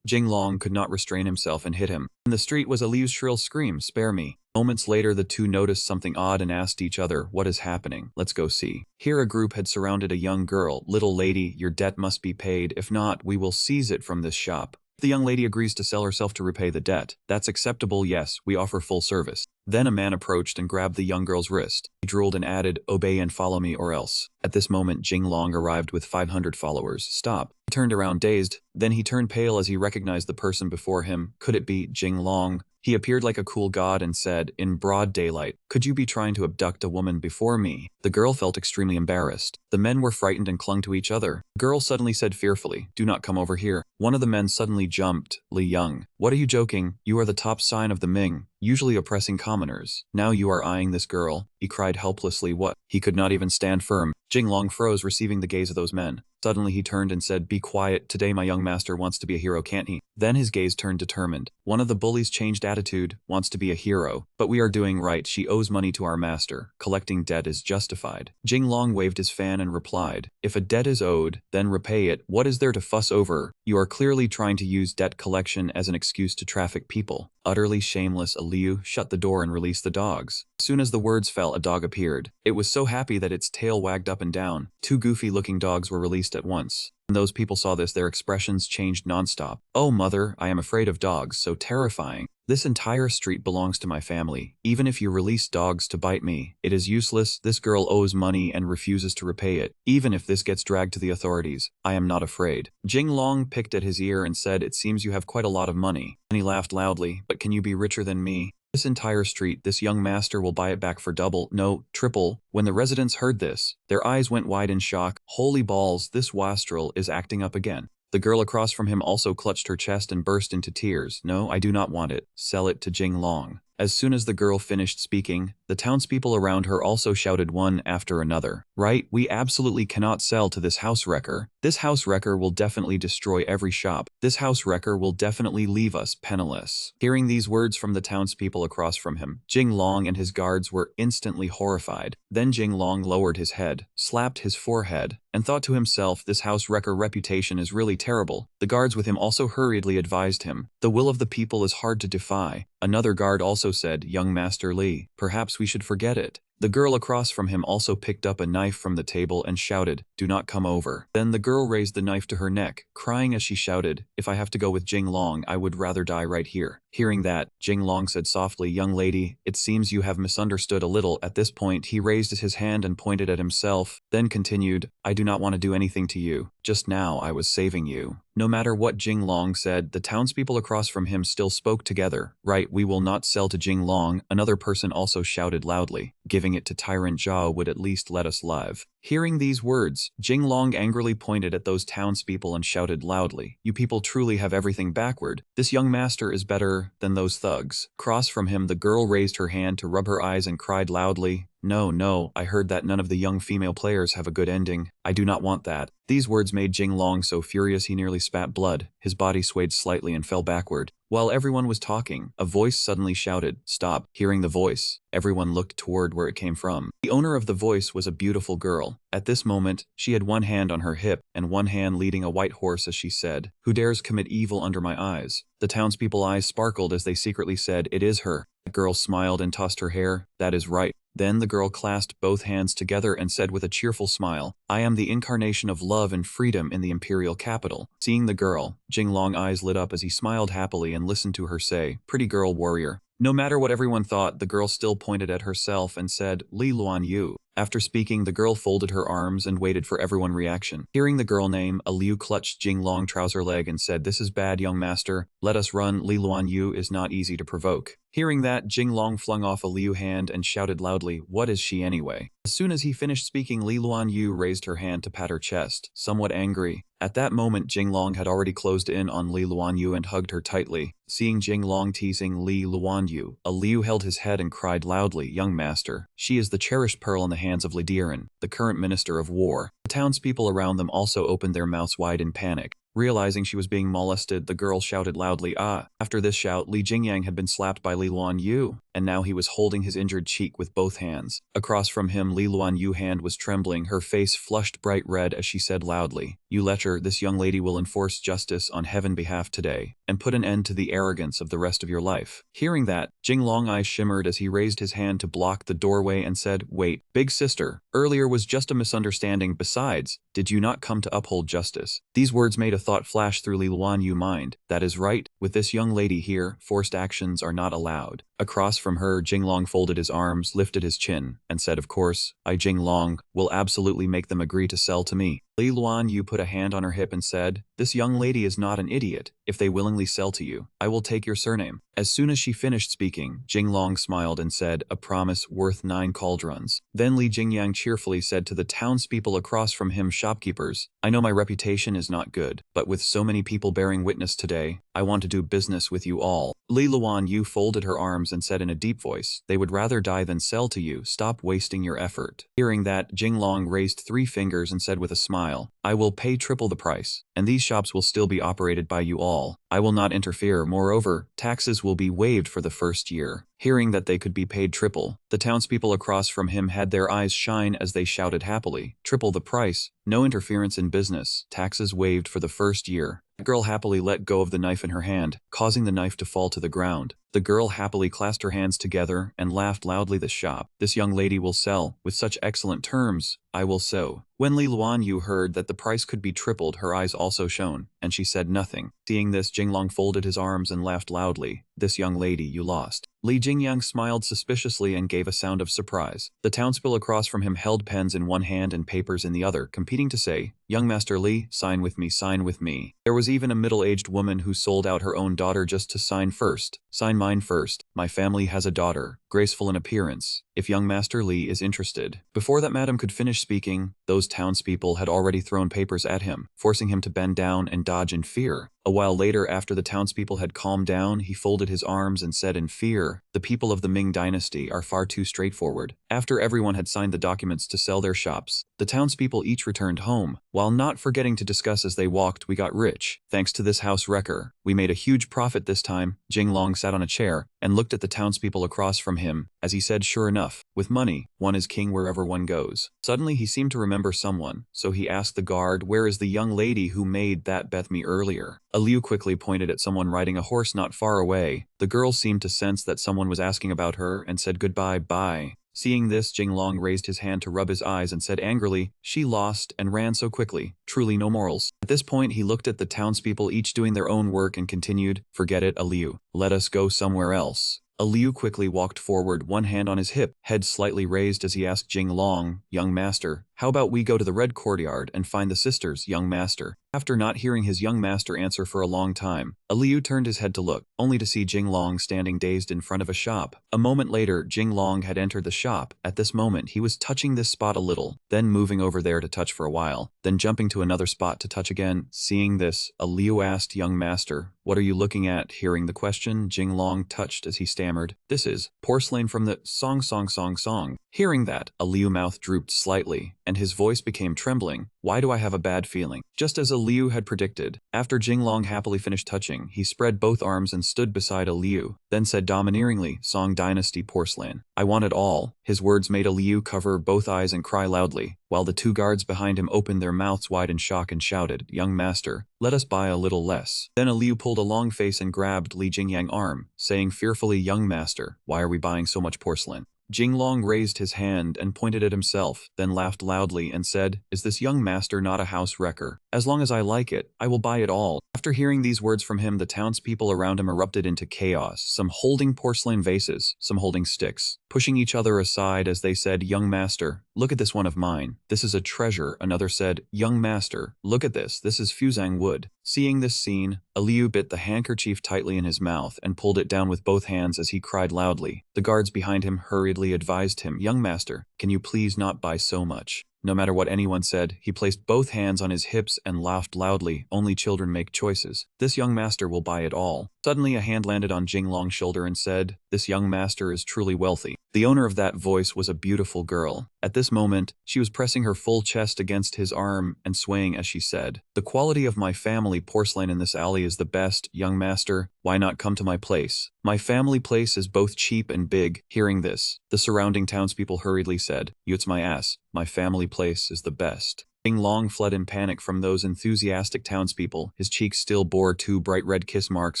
Jinglong could not restrain himself and hit him. In the street was Liu's shrill scream, "Spare me." Moments later, the two noticed something odd and asked each other, "What is happening? Let's go see." Here a group had surrounded a young girl. "Little lady, your debt must be paid. If not, we will seize it from this shop." If the young lady agrees to sell herself to repay the debt, that's acceptable. "Yes, we offer full service." Then a man approached and grabbed the young girl's wrist. He drooled and added, "Obey and follow me or else." At this moment, Jinglong arrived with 500 followers. "Stop." He turned around dazed. Then he turned pale as he recognized the person before him. Could it be Jinglong? He appeared like a cool god and said, in broad daylight, "Could you be trying to abduct a woman before me?" The girl felt extremely embarrassed. The men were frightened and clung to each other. The girl suddenly said fearfully, "Do not come over here." One of the men suddenly jumped. "Li Young, what are you joking? You are the top sign of the Ming, usually oppressing commoners. Now you are eyeing this girl." He cried helplessly. "What?" He could not even stand firm. Jinglong froze, receiving the gaze of those men. Suddenly he turned and said, "Be quiet. Today my young master wants to be a hero, can't he?" Then his gaze turned determined. One of the bullies changed attitude, "Wants to be a hero. But we are doing right. She owes money to our master. Collecting debt is justified." Jinglong waved his fan and replied, "If a debt is owed, then repay it. What is there to fuss over? You are clearly trying to use debt collection as an excuse to traffic people. Utterly shameless, Liu shut the door and released the dogs. As soon as the words fell, a dog appeared. It was so happy that its tail wagged up and down. Two goofy-looking dogs were released at once. When those people saw this, their expressions changed nonstop. "Oh, mother, I am afraid of dogs, so terrifying. This entire street belongs to my family. Even if you release dogs to bite me, it is useless. This girl owes money and refuses to repay it. Even if this gets dragged to the authorities, I am not afraid." Jing Long picked at his ear and said, "It seems you have quite a lot of money." And he laughed loudly, "But can you be richer than me? This entire street, this young master will buy it back for double, no, triple." When the residents heard this, their eyes went wide in shock. Holy balls, this wastrel is acting up again. The girl across from him also clutched her chest and burst into tears. "No, I do not want it. Sell it to Jing Long." As soon as the girl finished speaking, the townspeople around her also shouted one after another. "Right, we absolutely cannot sell to this house wrecker. This house wrecker will definitely destroy every shop. This house wrecker will definitely leave us penniless." Hearing these words from the townspeople across from him, Jing Long and his guards were instantly horrified. Then Jing Long lowered his head, slapped his forehead, and thought to himself, "This house wrecker reputation is really terrible." The guards with him also hurriedly advised him, "The will of the people is hard to defy." Another guard also said, "Young Master Li, perhaps we should forget it." The girl across from him also picked up a knife from the table and shouted, "Do not come over." Then the girl raised the knife to her neck, crying as she shouted, "If I have to go with Jing Long, I would rather die right here." Hearing that, Jing Long said softly, "Young lady, it seems you have misunderstood a little." At this point, he raised his hand and pointed at himself, then continued, "I do not want to do anything to you. Just now I was saving you." No matter what Jing Long said, the townspeople across from him still spoke together. "Right, we will not sell to Jing Long." Another person also shouted loudly, "Giving it to Tyrant Zhao would at least let us live." Hearing these words, Jing Long angrily pointed at those townspeople and shouted loudly, "You people truly have everything backward. This young master is better than those thugs." Across from him, the girl raised her hand to rub her eyes and cried loudly, "No, no, I heard that none of the young female players have a good ending. I do not want that." These words made Jing Long so furious he nearly spat blood. His body swayed slightly and fell backward. While everyone was talking, a voice suddenly shouted, "Stop." Hearing the voice, everyone looked toward where it came from. The owner of the voice was a beautiful girl. At this moment, she had one hand on her hip and one hand leading a white horse as she said, "Who dares commit evil under my eyes?" The townspeople's eyes sparkled as they secretly said, "It is her." The girl smiled and tossed her hair. "That is right." Then the girl clasped both hands together and said with a cheerful smile, "I am the incarnation of love and freedom in the imperial capital." Seeing the girl, Jing Long eyes lit up as he smiled happily and listened to her say, "Pretty girl warrior." No matter what everyone thought, the girl still pointed at herself and said, "Li Luan Yu." After speaking, the girl folded her arms and waited for everyone's reaction. Hearing the girl name, Liu clutched Jing Long trouser leg and said, "This is bad, young master. Let us run. Li Luan Yu is not easy to provoke." Hearing that, Jing Long flung off a Liu hand and shouted loudly, "What is she anyway?" As soon as he finished speaking, Li Luan Yu raised her hand to pat her chest, somewhat angry. At that moment, Jing Long had already closed in on Li Luan Yu and hugged her tightly. Seeing Jing Long teasing Li Luan Yu, Liu held his head and cried loudly, "Young master, she is the cherished pearl in the hands of Li Diran, the current minister of war." The townspeople around them also opened their mouths wide in panic. Realizing she was being molested, the girl shouted loudly, "Ah!" After this shout, Li Jingyang had been slapped by Li Luan Yu, and now he was holding his injured cheek with both hands. Across from him, Li Luan Yu's hand was trembling, her face flushed bright red as she said loudly, "You lecher, this young lady will enforce justice on heaven's behalf today, and put an end to the arrogance of the rest of your life." Hearing that, Jing Long eyes shimmered as he raised his hand to block the doorway and said, "Wait, big sister, earlier was just a misunderstanding. Besides, did you not come to uphold justice?" These words made a thought flash through Li Luan Yu's mind. That is right, with this young lady here, forced actions are not allowed. Across from her, Jing Long folded his arms, lifted his chin, and said, "Of course, I, Jing Long, will absolutely make them agree to sell to me." Li Luan Yu put a hand on her hip and said, "This young lady is not an idiot. If they willingly sell to you, I will take your surname." As soon as she finished speaking, Jing Long smiled and said, "A promise worth 9 cauldrons." Then Li Jingyang cheerfully said to the townspeople across from him, "Shopkeepers, I know my reputation is not good, but with so many people bearing witness today, I want to do business with you all." Li Luan Yu folded her arms and said in a deep voice, "They would rather die than sell to you. Stop wasting your effort." Hearing that, Jing Long raised 3 fingers and said with a smile, I will pay triple the price, and these shops will still be operated by you all. I will not interfere. Moreover, taxes will be waived for the first year. Hearing that they could be paid triple, the townspeople across from him had their eyes shine as they shouted happily, triple the price, no interference in business, taxes waived for the first year. The girl happily let go of the knife in her hand, causing the knife to fall to the ground. The girl happily clasped her hands together and laughed loudly. The shop this young lady will sell, with such excellent terms, I will so. When Li Luanyu heard that the price could be tripled, her eyes also shone, and she said nothing. Seeing this, Jinglong folded his arms and laughed loudly. This young lady you lost. Li Jingyang smiled suspiciously and gave a sound of surprise. The townspeople across from him held pens in one hand and papers in the other, competing to say, Young Master Li, sign with me, sign with me. There was even a middle-aged woman who sold out her own daughter just to sign first. Sign mine first. My family has a daughter, graceful in appearance, if young Master Li is interested. Before that madam could finish speaking, those townspeople had already thrown papers at him, forcing him to bend down and dodge in fear. A while later, after the townspeople had calmed down, he folded his arms and said in fear, the people of the Ming dynasty are far too straightforward. After everyone had signed the documents to sell their shops, the townspeople each returned home, while not forgetting to discuss as they walked, we got rich. Thanks to this house wrecker, we made a huge profit this time. Jinglong sat on a chair and looked at the townspeople across from him, as he said, sure enough, with money, one is king wherever one goes. Suddenly he seemed to remember someone, so he asked the guard, where is the young lady who made that bet me earlier? Liu quickly pointed at someone riding a horse not far away. The girl seemed to sense that someone was asking about her and said goodbye, bye. Seeing this, Jinglong raised his hand to rub his eyes and said angrily, she lost and ran so quickly, truly no morals. At this point he looked at the townspeople each doing their own work and continued, forget it, Liu, let us go somewhere else. Liu quickly walked forward, one hand on his hip, head slightly raised as he asked Jinglong, young master, how about we go to the red courtyard and find the sisters, young master? After not hearing his young master answer for a long time, Liu turned his head to look, only to see Jinglong standing dazed in front of a shop. A moment later, Jinglong had entered the shop. At this moment, he was touching this spot a little, then moving over there to touch for a while, then jumping to another spot to touch again. Seeing this, Liu asked, young master, what are you looking at? Hearing the question, Jinglong touched as he stammered, this is porcelain from the song. Hearing that, Liu's mouth drooped slightly, and his voice became trembling. Why do I have a bad feeling? Just as Liu had predicted, after Jinglong happily finished touching, he spread both arms and stood beside Liu, then said domineeringly, Song Dynasty porcelain. I want it all. His words made Liu cover both eyes and cry loudly, while the two guards behind him opened their mouths wide in shock and shouted, young master, let us buy a little less. Then Liu pulled a long face and grabbed Li Jingyang's arm, saying fearfully, young master, why are we buying so much porcelain? Jinglong raised his hand and pointed at himself, then laughed loudly and said, is this young master not a house wrecker? As long as I like it, I will buy it all. After hearing these words from him, the townspeople around him erupted into chaos, some holding porcelain vases, some holding sticks, pushing each other aside as they said, young master, look at this one of mine. This is a treasure. Another said, young master, look at this. This is fusang wood. Seeing this scene, Liu bit the handkerchief tightly in his mouth and pulled it down with both hands as he cried loudly. The guards behind him hurriedly advised him, young master, can you please not buy so much? No matter what anyone said, he placed both hands on his hips and laughed loudly, only children make choices. This young master will buy it all. Suddenly a hand landed on Jinglong's shoulder and said, this young master is truly wealthy. The owner of that voice was a beautiful girl. At this moment, she was pressing her full chest against his arm and swaying as she said, the quality of my family porcelain in this alley is the best, young master. Why not come to my place? My family place is both cheap and big. Hearing this, the surrounding townspeople hurriedly said, Yut's my ass, my family place is the best. Jinglong fled in panic from those enthusiastic townspeople. His cheeks still bore two bright red kiss marks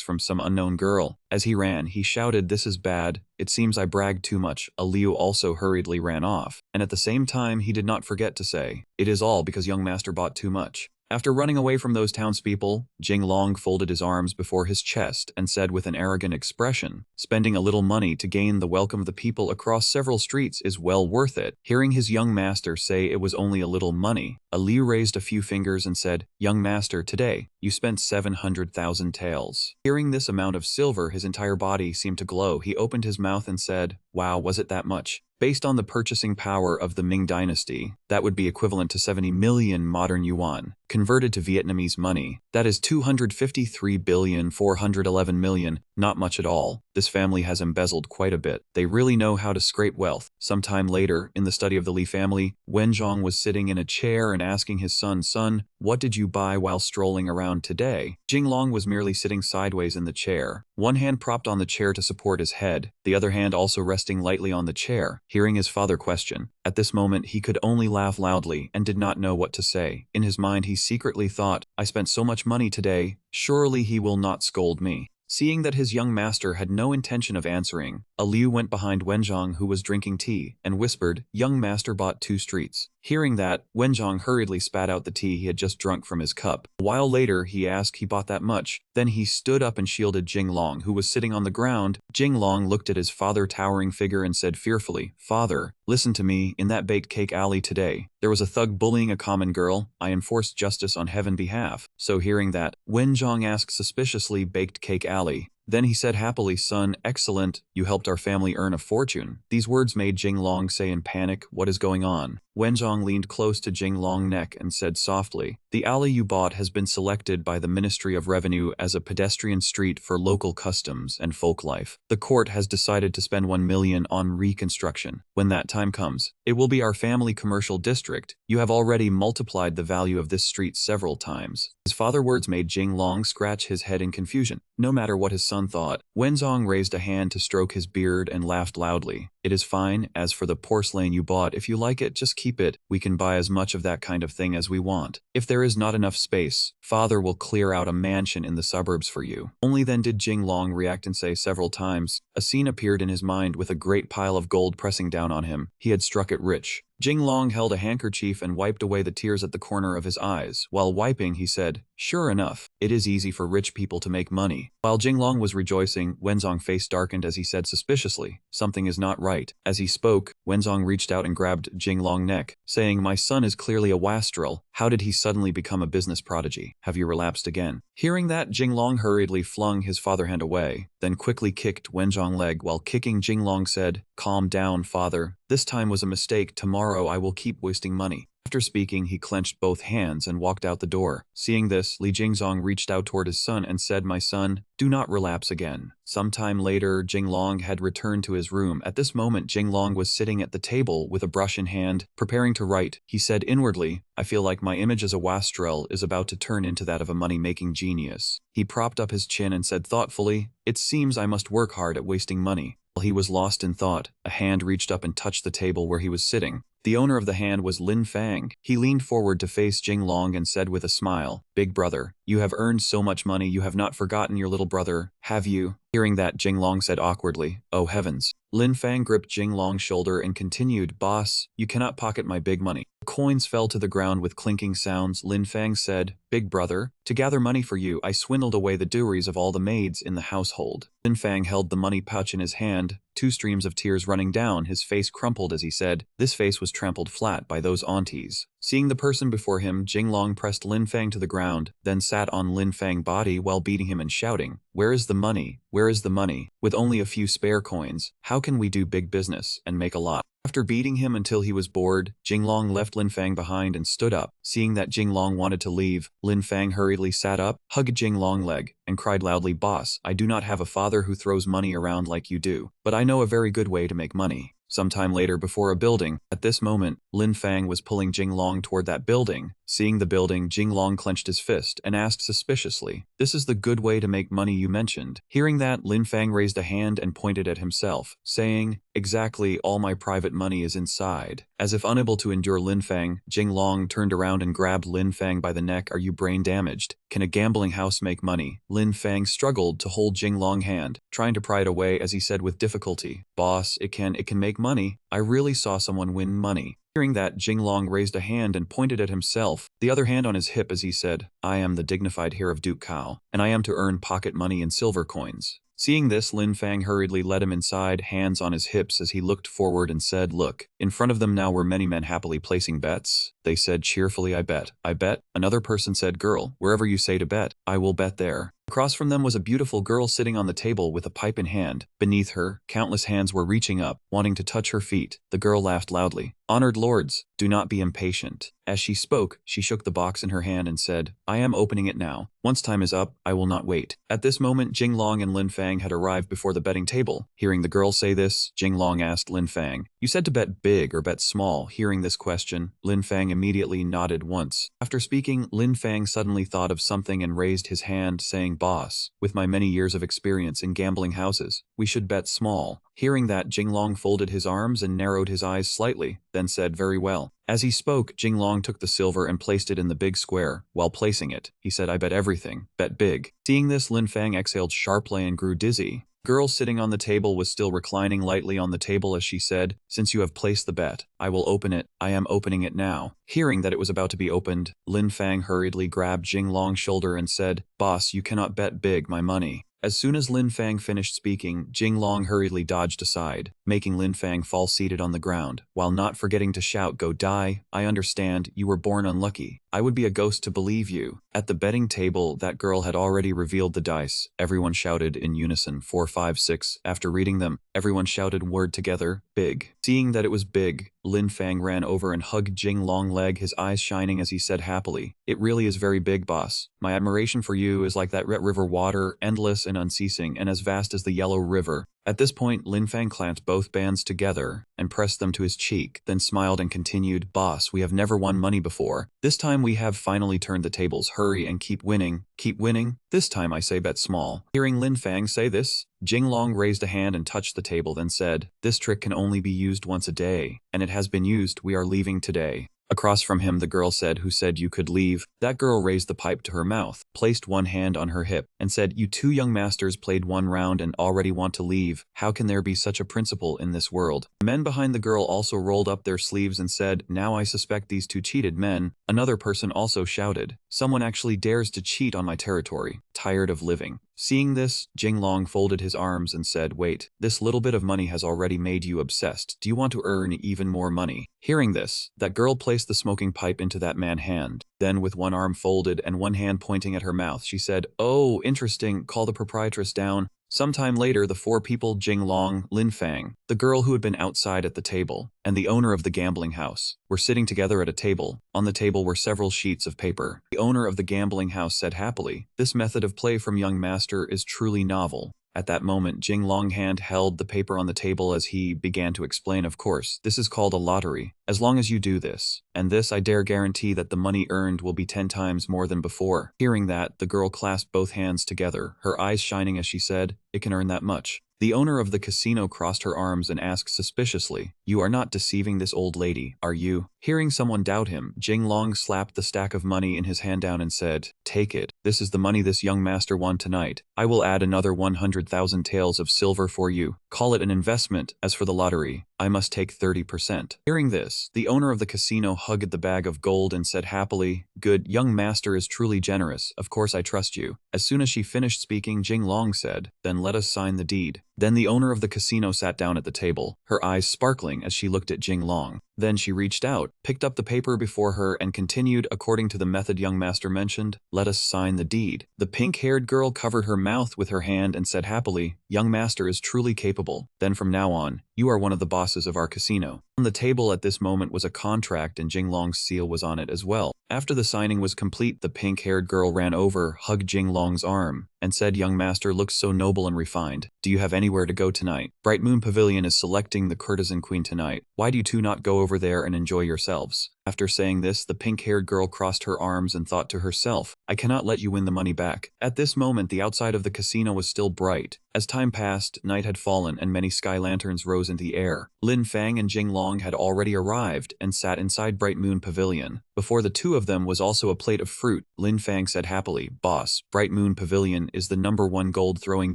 from some unknown girl. As he ran, he shouted, this is bad. It seems I bragged too much. Liu also hurriedly ran off, and at the same time he did not forget to say, it is all because young master bought too much. After running away from those townspeople, Jinglong folded his arms before his chest and said with an arrogant expression, spending a little money to gain the welcome of the people across several streets is well worth it. Hearing his young master say it was only a little money, Liu raised a few fingers and said, young master, today, you spent 700,000 taels. Hearing this amount of silver, his entire body seemed to glow. He opened his mouth and said, Wow, was it that much? Based on the purchasing power of the Ming dynasty, that would be equivalent to 70 million modern yuan. Converted to Vietnamese money, that is 253,411,000,000, not much at all. This family has embezzled quite a bit. They really know how to scrape wealth. Sometime later, in the study of the Li family, Wenzhong was sitting in a chair and asking his son, what did you buy while strolling around today? Jinglong was merely sitting sideways in the chair, one hand propped on the chair to support his head, the other hand also resting lightly on the chair. Hearing his father question, at this moment he could only laugh loudly and did not know what to say. In his mind he secretly thought, I spent so much money today, surely he will not scold me. Seeing that his young master had no intention of answering, a Liu went behind Wenzhong, who was drinking tea, and whispered, young master bought 2 streets. Hearing that, Wenzhong hurriedly spat out the tea he had just drunk from his cup. A while later, he asked he bought that much. Then he stood up and shielded Jinglong, who was sitting on the ground. Jinglong looked at his father towering figure and said fearfully, Father, listen to me, in that baked cake alley today, there was a thug bullying a common girl. I enforced justice on heaven's behalf. So hearing that, Wenzhong asked suspiciously, baked cake alley. Then he said happily, son, excellent, you helped our family earn a fortune. These words made Jinglong say in panic, what is going on? Wenzhong leaned close to Jinglong's neck and said softly, the alley you bought has been selected by the Ministry of Revenue as a pedestrian street for local customs and folk life. The court has decided to spend 1 million on reconstruction. When that time comes, it will be our family commercial district. You have already multiplied the value of this street several times. His father's words made Jinglong scratch his head in confusion. No matter what his son thought, Wenzhong raised a hand to stroke his beard and laughed loudly. It is fine. As for the porcelain you bought, if you like it, just keep it. We can buy as much of that kind of thing as we want. If there is not enough space, father will clear out a mansion in the suburbs for you. Only then did Jinglong react and say several times. A scene appeared in his mind with a great pile of gold pressing down on him. He had struck it rich. Jinglong held a handkerchief and wiped away the tears at the corner of his eyes. While wiping, he said, sure enough, it is easy for rich people to make money. While Jinglong was rejoicing, Wenzhong's face darkened as he said suspiciously, something is not right. As he spoke, Wenzhong reached out and grabbed Jinglong's neck, saying, my son is clearly a wastrel. How did he suddenly become a business prodigy? Have you relapsed again? Hearing that, Jinglong hurriedly flung his father hand away, then quickly kicked Wenzhong's leg. While kicking, Jinglong said, calm down, father. This time was a mistake. Tomorrow I will keep wasting money. After speaking, he clenched both hands and walked out the door. Seeing this, Li Jingzong reached out toward his son and said, my son, do not relapse again. Sometime later, Jinglong had returned to his room. At this moment, Jinglong was sitting at the table with a brush in hand, preparing to write. He said inwardly, I feel like my image as a wastrel is about to turn into that of a money-making genius. He propped up his chin and said thoughtfully, it seems I must work hard at wasting money. While he was lost in thought, a hand reached up and touched the table where he was sitting. The owner of the hand was Lin Fang. He leaned forward to face Jinglong and said with a smile, big brother, you have earned so much money you have not forgotten your little brother, have you? Hearing that, Jinglong said awkwardly, oh heavens. Lin Fang gripped Jinglong's shoulder and continued, boss, you cannot pocket my big money. The coins fell to the ground with clinking sounds. Lin Fang said, big brother, to gather money for you, I swindled away the dowries of all the maids in the household. Lin Fang held the money pouch in his hand, 2 streams of tears running down. His face crumpled as he said, this face was trampled flat by those aunties. Seeing the person before him, Jinglong pressed Lin Fang to the ground, then sat on Lin Fang's body while beating him and shouting, where is the money? Where is the money? With only a few spare coins, how can we do big business and make a lot? After beating him until he was bored, Jinglong left Lin Fang behind and stood up. Seeing that Jinglong wanted to leave, Lin Fang hurriedly sat up, hugged Jinglong's leg, and cried loudly, boss, I do not have a father who throws money around like you do, but I know a very good way to make money. Sometime later, before a building, at this moment, Lin Fang was pulling Jinglong toward that building. Seeing the building, Jinglong clenched his fist and asked suspiciously, this is the good way to make money you mentioned. Hearing that, Lin Fang raised a hand and pointed at himself, saying, exactly, all my private money is inside. As if unable to endure Lin Fang, Jinglong turned around and grabbed Lin Fang by the neck. Are you brain damaged? Can a gambling house make money? Lin Fang struggled to hold Jinglong's hand, trying to pry it away as he said with difficulty, boss, it can make money. I really saw someone win money. Hearing that, Jinglong raised a hand and pointed at himself, the other hand on his hip as he said, I am the dignified heir of Duke Cao, and I am to earn pocket money in silver coins. Seeing this, Lin Fang hurriedly led him inside, hands on his hips as he looked forward and said, look, in front of them now were many men happily placing bets. They said cheerfully, I bet. I bet. Another person said, girl, wherever you say to bet, I will bet there. Across from them was a beautiful girl sitting on the table with a pipe in hand. Beneath her, countless hands were reaching up, wanting to touch her feet. The girl laughed loudly. Honored lords, do not be impatient. As she spoke, she shook the box in her hand and said, I am opening it now. Once time is up, I will not wait. At this moment, Jing Long and Lin Fang had arrived before the betting table. Hearing the girl say this, Jing Long asked Lin Fang, you said to bet big or bet small? Hearing this question, Lin Fang immediately nodded once. After speaking, Lin Fang suddenly thought of something and raised his hand, saying, boss, with my many years of experience in gambling houses, we should bet small. Hearing that, Jing Long folded his arms and narrowed his eyes slightly, then said, very well. As he spoke, Jing Long took the silver and placed it in the big square. While placing it, he said, I bet everything. Bet big. Seeing this, Lin Fang exhaled sharply and grew dizzy. The girl sitting on the table was still reclining lightly on the table as she said, since you have placed the bet, I will open it. I am opening it now. Hearing that it was about to be opened, Lin Fang hurriedly grabbed Jing Long's shoulder and said, boss, you cannot bet big my money. As soon as Lin Fang finished speaking, Jing Long hurriedly dodged aside, making Lin Fang fall seated on the ground, while not forgetting to shout, go die, I understand, you were born unlucky. I would be a ghost to believe you. At the betting table, that girl had already revealed the dice. Everyone shouted in unison, 4, 5, 6. After reading them, everyone shouted word together, big. Seeing that it was big, Lin Fang ran over and hugged Jing Long leg, his eyes shining as he said happily, it really is very big, boss. My admiration for you is like that river water, endless and unceasing and as vast as the Yellow River. At this point, Lin Fang clamped both bands together and pressed them to his cheek, then smiled and continued, boss, we have never won money before. This time we have finally turned the tables. Hurry and keep winning. Keep winning. This time I say bet small. Hearing Lin Fang say this, Jing Long raised a hand and touched the table, then said, this trick can only be used once a day, and it has been used. We are leaving today. Across from him, the girl said, who said you could leave? That girl raised the pipe to her mouth, placed one hand on her hip, and said, you two young masters played one round and already want to leave. How can there be such a principle in this world? The men behind the girl also rolled up their sleeves and said, now I suspect these two cheated men. Another person also shouted, someone actually dares to cheat on my territory. Tired of living. Seeing this, Jing Long folded his arms and said, wait, this little bit of money has already made you obsessed. Do you want to earn even more money? Hearing this, that girl placed the smoking pipe into that man's hand. Then with one arm folded and one hand pointing at her mouth, she said, oh, interesting, call the proprietress down. Sometime later, the four people, Jing Long, Lin Fang, the girl who had been outside at the table, and the owner of the gambling house, were sitting together at a table. On the table were several sheets of paper. The owner of the gambling house said happily, this method of play from young master is truly novel. At that moment, Jing Long hand held the paper on the table as he began to explain, of course, this is called a lottery. As long as you do this, and this I dare guarantee that the money earned will be 10 times more than before. Hearing that, the girl clasped both hands together, her eyes shining as she said, it can earn that much. The owner of the casino crossed her arms and asked suspiciously, you are not deceiving this old lady, are you? Hearing someone doubt him, Jing Long slapped the stack of money in his hand down and said, take it. This is the money this young master won tonight. I will add another 100,000 taels of silver for you. Call it an investment. As for the lottery, I must take 30%. Hearing this, the owner of the casino hugged the bag of gold and said happily, good, young master is truly generous. Of course I trust you. As soon as she finished speaking, Jing Long said, then let us sign the deed. Then the owner of the casino sat down at the table, her eyes sparkling as she looked at Jing Long. Then she reached out, picked up the paper before her and continued, according to the method young master mentioned, let us sign the deed. The pink-haired girl covered her mouth with her hand and said happily, young master is truly capable. Then from now on, you are one of the bosses of our casino. On the table at this moment was a contract and Jing Long's seal was on it as well. After the signing was complete, the pink-haired girl ran over, hugged Jing Long's arm, and said, young master looks so noble and refined. Do you have anywhere to go tonight? Bright Moon Pavilion is selecting the courtesan queen tonight. Why do you two not go over there and enjoy yourselves? After saying this, the pink-haired girl crossed her arms and thought to herself, I cannot let you win the money back. At this moment, the outside of the casino was still bright. As time passed, night had fallen and many sky lanterns rose into the air. Lin Fang and Jing Long had already arrived and sat inside Bright Moon Pavilion. Before the two of them was also a plate of fruit. Lin Fang said happily, boss, Bright Moon Pavilion is the #1 gold throwing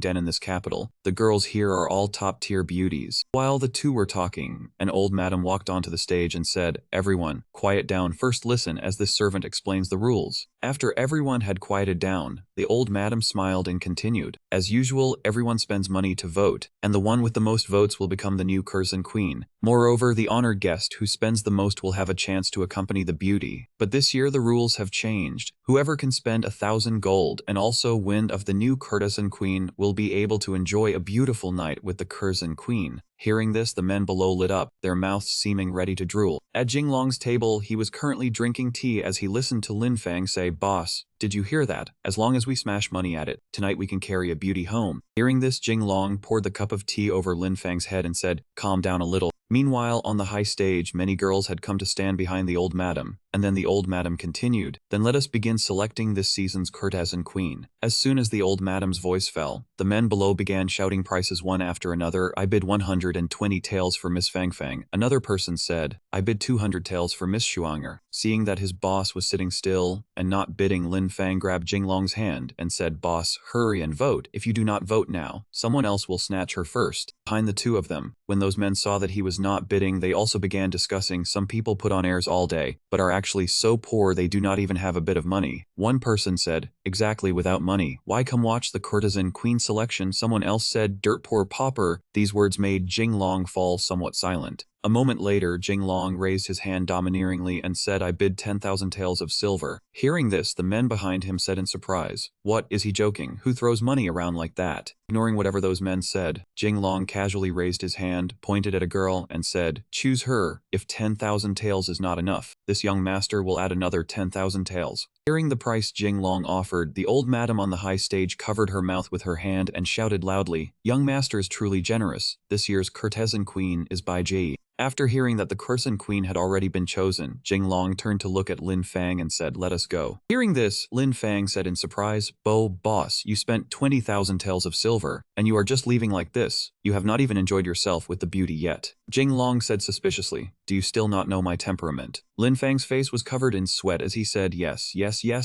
den in this capital. The girls here are all top-tier beauties. While the two were talking, an old madam walked onto the stage and said, everyone, quiet down, first listen as this servant explains the rules. After everyone had quieted down, the old madam smiled and continued. As usual, everyone spends money to vote, and the one with the most votes will become the new Curzon Queen. Moreover, the honored guest who spends the most will have a chance to accompany the beauty. But this year the rules have changed. Whoever can spend 1,000 gold and also win of the new Curzon Queen will be able to enjoy a beautiful night with the Curzon Queen. Hearing this, the men below lit up, their mouths seeming ready to drool. At Jinglong's table, he was currently drinking tea as he listened to Lin Fang say, "Boss, did you hear that? As long as we smash money at it, tonight we can carry a beauty home." Hearing this, Jinglong poured the cup of tea over Lin Fang's head and said, "Calm down a little." Meanwhile, on the high stage, many girls had come to stand behind the old madam, and then the old madam continued, "Then let us begin selecting this season's courtesan queen." As soon as the old madam's voice fell, the men below began shouting prices one after another. "I bid 120 taels for Miss Fangfang." Another person said, "I bid 200 taels for Miss Shuanger." Seeing that his boss was sitting still and not bidding, Lin Fang grabbed Jinglong's hand and said, "Boss, hurry and vote. If you do not vote now, someone else will snatch her first." Behind the two of them, when those men saw that he was not bidding, they also began discussing. Some people put on airs all day, but are actually so poor they do not even have a bit of money. One person said, "Exactly, without money, why come watch the courtesan queen selection?" Someone else said, "Dirt poor pauper." These words made Jinglong fall somewhat silent. A moment later, Jinglong raised his hand domineeringly and said, "I bid 10,000 taels of silver." Hearing this, the men behind him said in surprise, "What, is he joking? Who throws money around like that?" Ignoring whatever those men said, Jinglong casually raised his hand, pointed at a girl, and said, "Choose her. If 10,000 taels is not enough, this young master will add another 10,000 taels." Hearing the price Jinglong offered, the old madam on the high stage covered her mouth with her hand and shouted loudly, "Young master is truly generous. This year's courtesan queen is Bai Ji." After hearing that the Curzon Queen had already been chosen, Jinglong turned to look at Lin Fang and said, "Let us go." Hearing this, Lin Fang said in surprise, Boss, you spent 20,000 taels of silver, and you are just leaving like this. You have not even enjoyed yourself with the beauty yet." Jinglong said suspiciously, "Do you still not know my temperament?" Lin Fang's face was covered in sweat as he said, yes,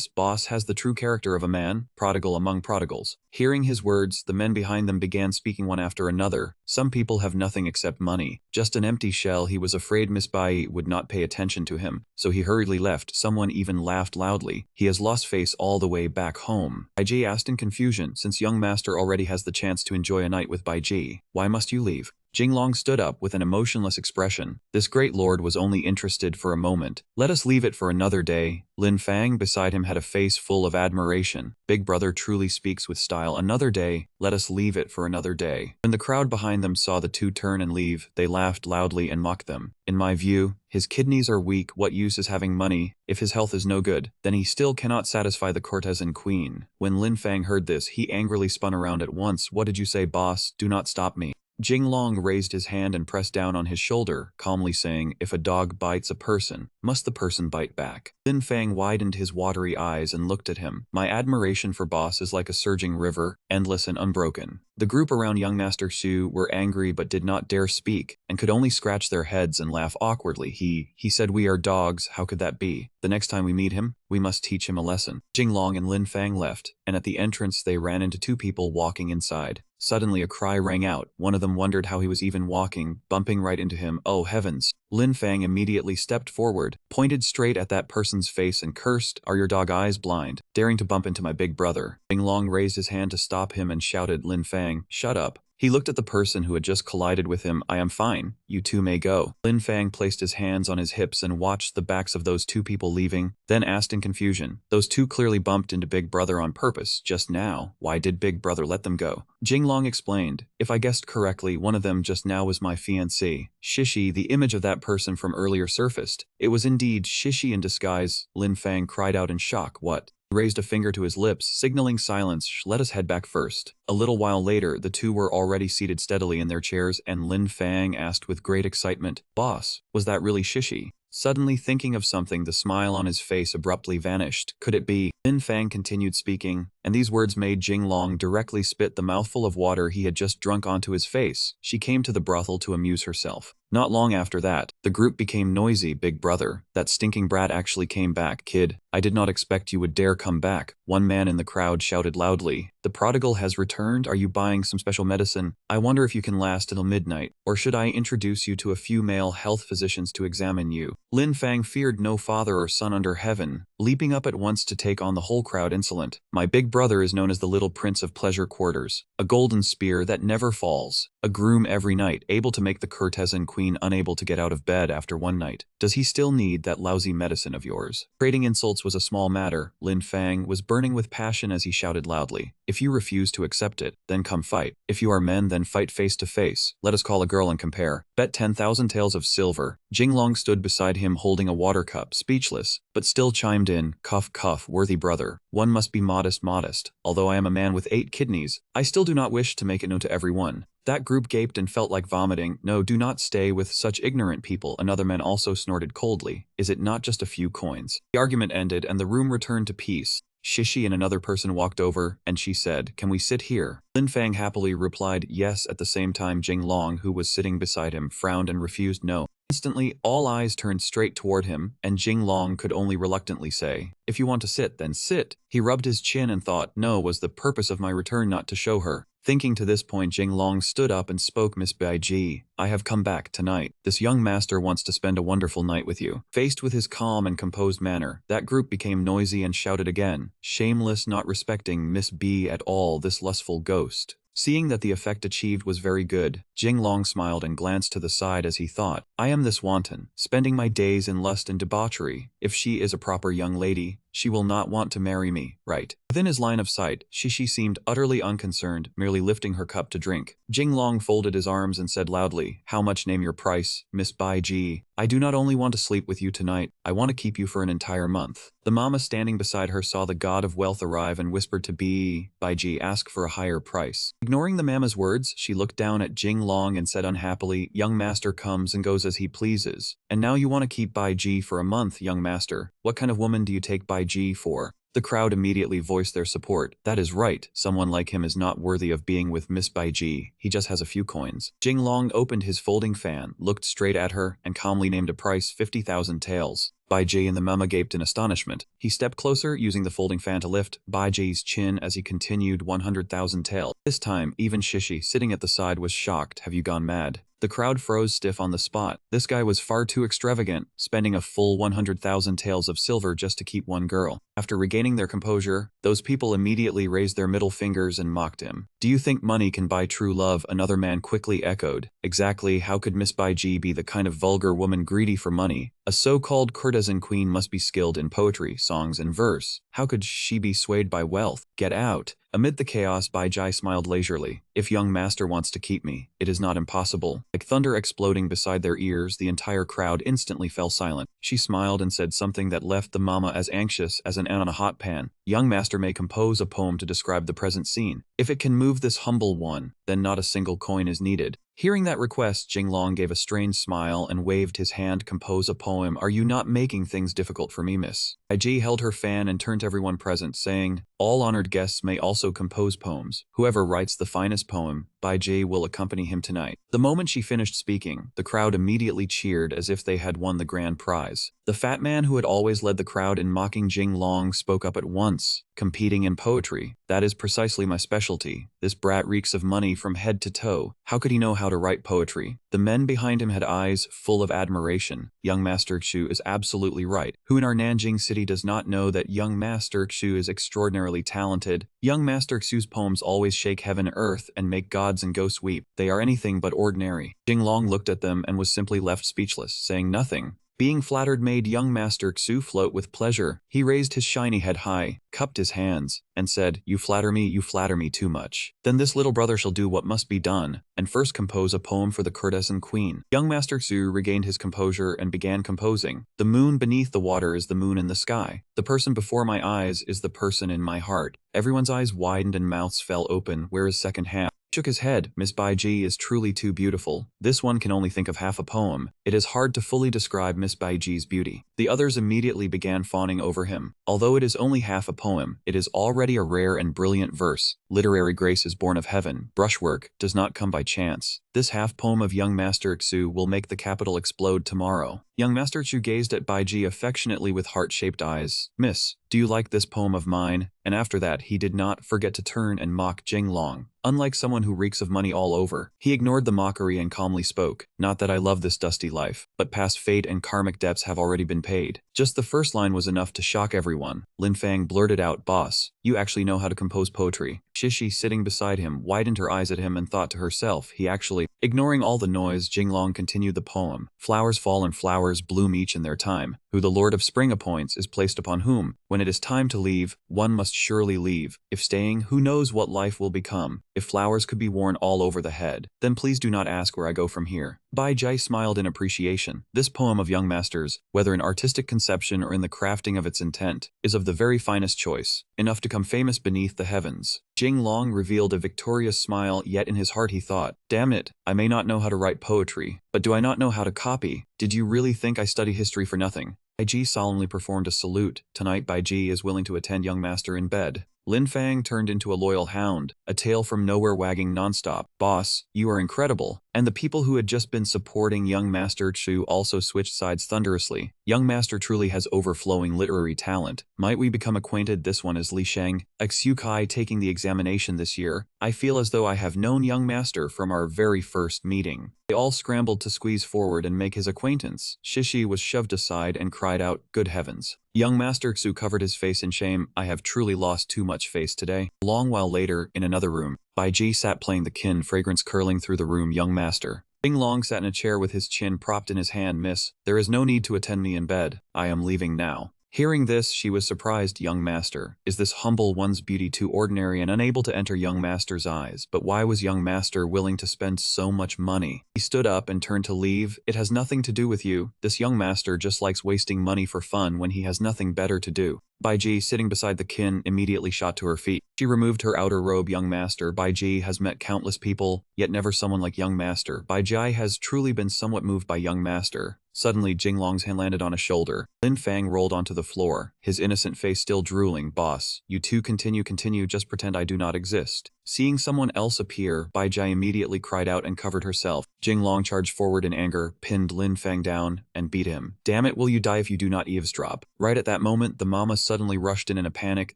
boss has the true character of a man, prodigal among prodigals." Hearing his words, the men behind them began speaking one after another. Some people have nothing except money, just an empty shell. He was afraid Miss Bai would not pay attention to him, so he hurriedly left. Someone even laughed loudly. "He has lost face all the way back home." Bai Ji asked in confusion, "Since young master already has the chance to enjoy a night with Bai Ji, why must you leave?" Jinglong stood up with an emotionless expression. This great lord was only interested for a moment. "Let us leave it for another day." Lin Fang beside him had a face full of admiration. "Big brother truly speaks with style. Another day, let us leave it for another day." When the crowd behind them saw the two turn and leave, they laughed loudly and mocked them. "In my view, his kidneys are weak. What use is having money if his health is no good? Then he still cannot satisfy the courtesan queen." When Lin Fang heard this, he angrily spun around at once. "What did you say, boss? Do not stop me." Jinglong raised his hand and pressed down on his shoulder, calmly saying, "If a dog bites a person, must the person bite back?" Lin Fang widened his watery eyes and looked at him. "My admiration for boss is like a surging river, endless and unbroken." The group around young Master Xu were angry but did not dare speak, and could only scratch their heads and laugh awkwardly. He said, "We are dogs, how could that be? The next time we meet him, we must teach him a lesson." Jinglong and Lin Fang left, and at the entrance they ran into two people walking inside. Suddenly a cry rang out. One of them wondered how he was even walking, bumping right into him. "Oh heavens." Lin Fang immediately stepped forward, pointed straight at that person's face and cursed, "Are your dog eyes blind? Daring to bump into my big brother." Jinglong raised his hand to stop him and shouted, "Lin Fang, shut up." He looked at the person who had just collided with him. "I am fine. You two may go." Lin Fang placed his hands on his hips and watched the backs of those two people leaving, then asked in confusion, "Those two clearly bumped into Big Brother on purpose just now. Why did Big Brother let them go?" Jinglong explained, "If I guessed correctly, one of them just now was my fiancée. Shishi, the image of that person from earlier surfaced. It was indeed Shishi in disguise." Lin Fang cried out in shock. "What?" He raised a finger to his lips, signaling silence. "Let us head back first." A little while later, the two were already seated steadily in their chairs, and Lin Fang asked with great excitement, "Boss, was that really Shishi?" Suddenly thinking of something, the smile on his face abruptly vanished. Could it be? Lin Fang continued speaking, And these words made Jinglong directly spit the mouthful of water he had just drunk onto his face. She came to the brothel to amuse herself. Not long after that, the group became noisy. Big brother, that stinking brat actually came back. Kid, I did not expect you would dare come back. One man in the crowd shouted loudly. The prodigal has returned. Are you buying some special medicine? I wonder if you can last until midnight, or should I introduce you to a few male health physicians to examine you? Lin Fang feared no father or son under heaven, leaping up at once to take on the whole crowd insolent. My big brother is known as the little prince of pleasure quarters, a golden spear that never falls, a groom every night, able to make the courtesan queen unable to get out of bed after one night. Does he still need that lousy medicine of yours? Trading insults was a small matter. Lin Fang was burning with passion as he shouted loudly. If you refuse to accept it, then come fight. If you are men, then fight face to face. Let us call a girl and compare. Bet 10,000 taels of silver. Jinglong stood beside him holding a water cup, speechless, but still chimed in, "Cuff, cuff, worthy brother. One must be modest, modest. Although I am a man with 8 kidneys, I still do not wish to make it known to everyone." That group gaped and felt like vomiting. No, do not stay with such ignorant people. Another man also snorted coldly. Is it not just a few coins? The argument ended and the room returned to peace. Shishi and another person walked over, and she said, "Can we sit here?" Lin Fang happily replied yes. At the same time, Jinglong, who was sitting beside him, frowned and refused no. Instantly, all eyes turned straight toward him, and Jinglong could only reluctantly say, "If you want to sit, then sit." He rubbed his chin and thought, no, was the purpose of my return not to show her. Thinking to this point, Jinglong stood up and spoke. Miss Baiji, I have come back tonight. This young master wants to spend a wonderful night with you. Faced with his calm and composed manner, that group became noisy and shouted again, shameless, not respecting Miss B at all, this lustful ghost. Seeing that the effect achieved was very good, Jinglong smiled and glanced to the side as he thought, I am this wanton, spending my days in lust and debauchery. If she is a proper young lady, she will not want to marry me, right? Within his line of sight, Shishi seemed utterly unconcerned, merely lifting her cup to drink. Jinglong folded his arms and said loudly, how much? Name your price, Miss Baiji. I do not only want to sleep with you tonight, I want to keep you for an entire month. The mama standing beside her saw the god of wealth arrive and whispered to Baiji, ask for a higher price. Ignoring the mama's words, she looked down at Jinglong and said unhappily, young master comes and goes as he pleases. And now you want to keep Baiji for a month, young master. What kind of woman do you take Baiji for? The crowd immediately voiced their support. That is right, someone like him is not worthy of being with Miss Baiji, he just has a few coins. Jinglong opened his folding fan, looked straight at her, and calmly named a price, 50,000 taels. Baiji and the mama gaped in astonishment. He stepped closer, using the folding fan to lift Baiji's chin as he continued 100,000 taels. This time, even Shishi, sitting at the side, was shocked. Have you gone mad? The crowd froze stiff on the spot. This guy was far too extravagant, spending a full 100,000 taels of silver just to keep one girl. After regaining their composure, those people immediately raised their middle fingers and mocked him. Do you think money can buy true love? Another man quickly echoed. Exactly, how could Miss Baiji be the kind of vulgar woman greedy for money? A so-called courtesan queen must be skilled in poetry, songs, and verse. How could she be swayed by wealth? Get out. Amid the chaos, Baiji smiled leisurely. If young master wants to keep me, it is not impossible. Like thunder exploding beside their ears, the entire crowd instantly fell silent. She smiled and said something that left the mama as anxious as an ant on a hot pan. Young master may compose a poem to describe the present scene. If it can move this humble one, then not a single coin is needed. Hearing that request, Jinglong gave a strange smile and waved his hand. Compose a poem. Are you not making things difficult for me, miss? Baiji held her fan and turned to everyone present, saying, all honored guests may also compose poems. Whoever writes the finest poem, Baiji will accompany him tonight. The moment she finished speaking, the crowd immediately cheered as if they had won the grand prize. The fat man who had always led the crowd in mocking Jinglong spoke up at once. Competing in poetry. That is precisely my specialty. This brat reeks of money from head to toe. How could he know how to write poetry? The men behind him had eyes full of admiration. Young Master Xu is absolutely right. Who in our Nanjing city does not know that young Master Xu is extraordinarily talented? Young Master Xu's poems always shake heaven and earth and make gods and ghosts weep. They are anything but ordinary. Jinglong looked at them and was simply left speechless, saying nothing. Being flattered made young Master Xu float with pleasure. He raised his shiny head high, cupped his hands, and said, you flatter me too much. Then this little brother shall do what must be done, and first compose a poem for the courtesan queen. Young Master Xu regained his composure and began composing. The moon beneath the water is the moon in the sky. The person before my eyes is the person in my heart. Everyone's eyes widened and mouths fell open. Where is second half? Shook his head. Miss Baiji is truly too beautiful. This one can only think of half a poem. It is hard to fully describe Miss Baiji's beauty. The others immediately began fawning over him. Although it is only half a poem, it is already a rare and brilliant verse. Literary grace is born of heaven. Brushwork does not come by chance. This half poem of young Master Xu will make the capital explode tomorrow. Young Master Xu gazed at Baiji affectionately with heart-shaped eyes. Miss, do you like this poem of mine? And after that, he did not forget to turn and mock Jinglong. Unlike someone who reeks of money all over, he ignored the mockery and calmly spoke. Not that I love this dusty life, but past fate and karmic debts have already been paid. Just the first line was enough to shock everyone. Lin Fang blurted out, boss, you actually know how to compose poetry. Shishi, sitting beside him, widened her eyes at him and thought to herself, he actually. Ignoring all the noise, Jinglong continued the poem. Flowers fall and flowers bloom each in their time. Who the Lord of Spring appoints is placed upon whom. When it is time to leave, one must surely leave. If staying, who knows what life will become. If flowers could be worn all over the head, then please do not ask where I go from here. Bai Jai smiled in appreciation. This poem of young masters, whether in artistic conception or in the crafting of its intent, is of the very finest choice, enough to come famous beneath the heavens. Jinglong revealed a victorious smile, yet in his heart he thought, damn it, I may not know how to write poetry, but do I not know how to copy? Did you really think I study history for nothing? Bai Ji solemnly performed a salute. Tonight Bai Ji is willing to attend young master in bed. Lin Fang turned into a loyal hound, a tail from nowhere wagging nonstop. Boss, you are incredible. And the people who had just been supporting young Master Chu also switched sides thunderously. Young Master truly has overflowing literary talent. Might we become acquainted? This one is Li Sheng. Xu Kai taking the examination this year. I feel as though I have known young Master from our very first meeting. They all scrambled to squeeze forward and make his acquaintance. Shishi was shoved aside and cried out, good heavens. Young Master Xu covered his face in shame. I have truly lost too much face today. A long while later, in another room, Bai Ji sat playing the kin, fragrance curling through the room. Young Master Bing Long sat in a chair with his chin propped in his hand. Miss, there is no need to attend me in bed. I am leaving now. Hearing this, she was surprised. Young Master, is this humble one's beauty too ordinary and unable to enter young Master's eyes? But why was young Master willing to spend so much money? He stood up and turned to leave. It has nothing to do with you. This young Master just likes wasting money for fun when he has nothing better to do. Bai Ji, sitting beside the kin, immediately shot to her feet. She removed her outer robe. Young Master, Bai Ji has met countless people, yet never someone like young Master. Bai Ji has truly been somewhat moved by young Master. Suddenly, Jinglong's hand landed on a shoulder. Lin Fang rolled onto the floor, his innocent face still drooling. Boss, you two continue, just pretend I do not exist. Seeing someone else appear, Bai Ji immediately cried out and covered herself. Jinglong charged forward in anger, pinned Lin Fang down, and beat him. Damn it, will you die if you do not eavesdrop? Right at that moment, the mama suddenly rushed in a panic.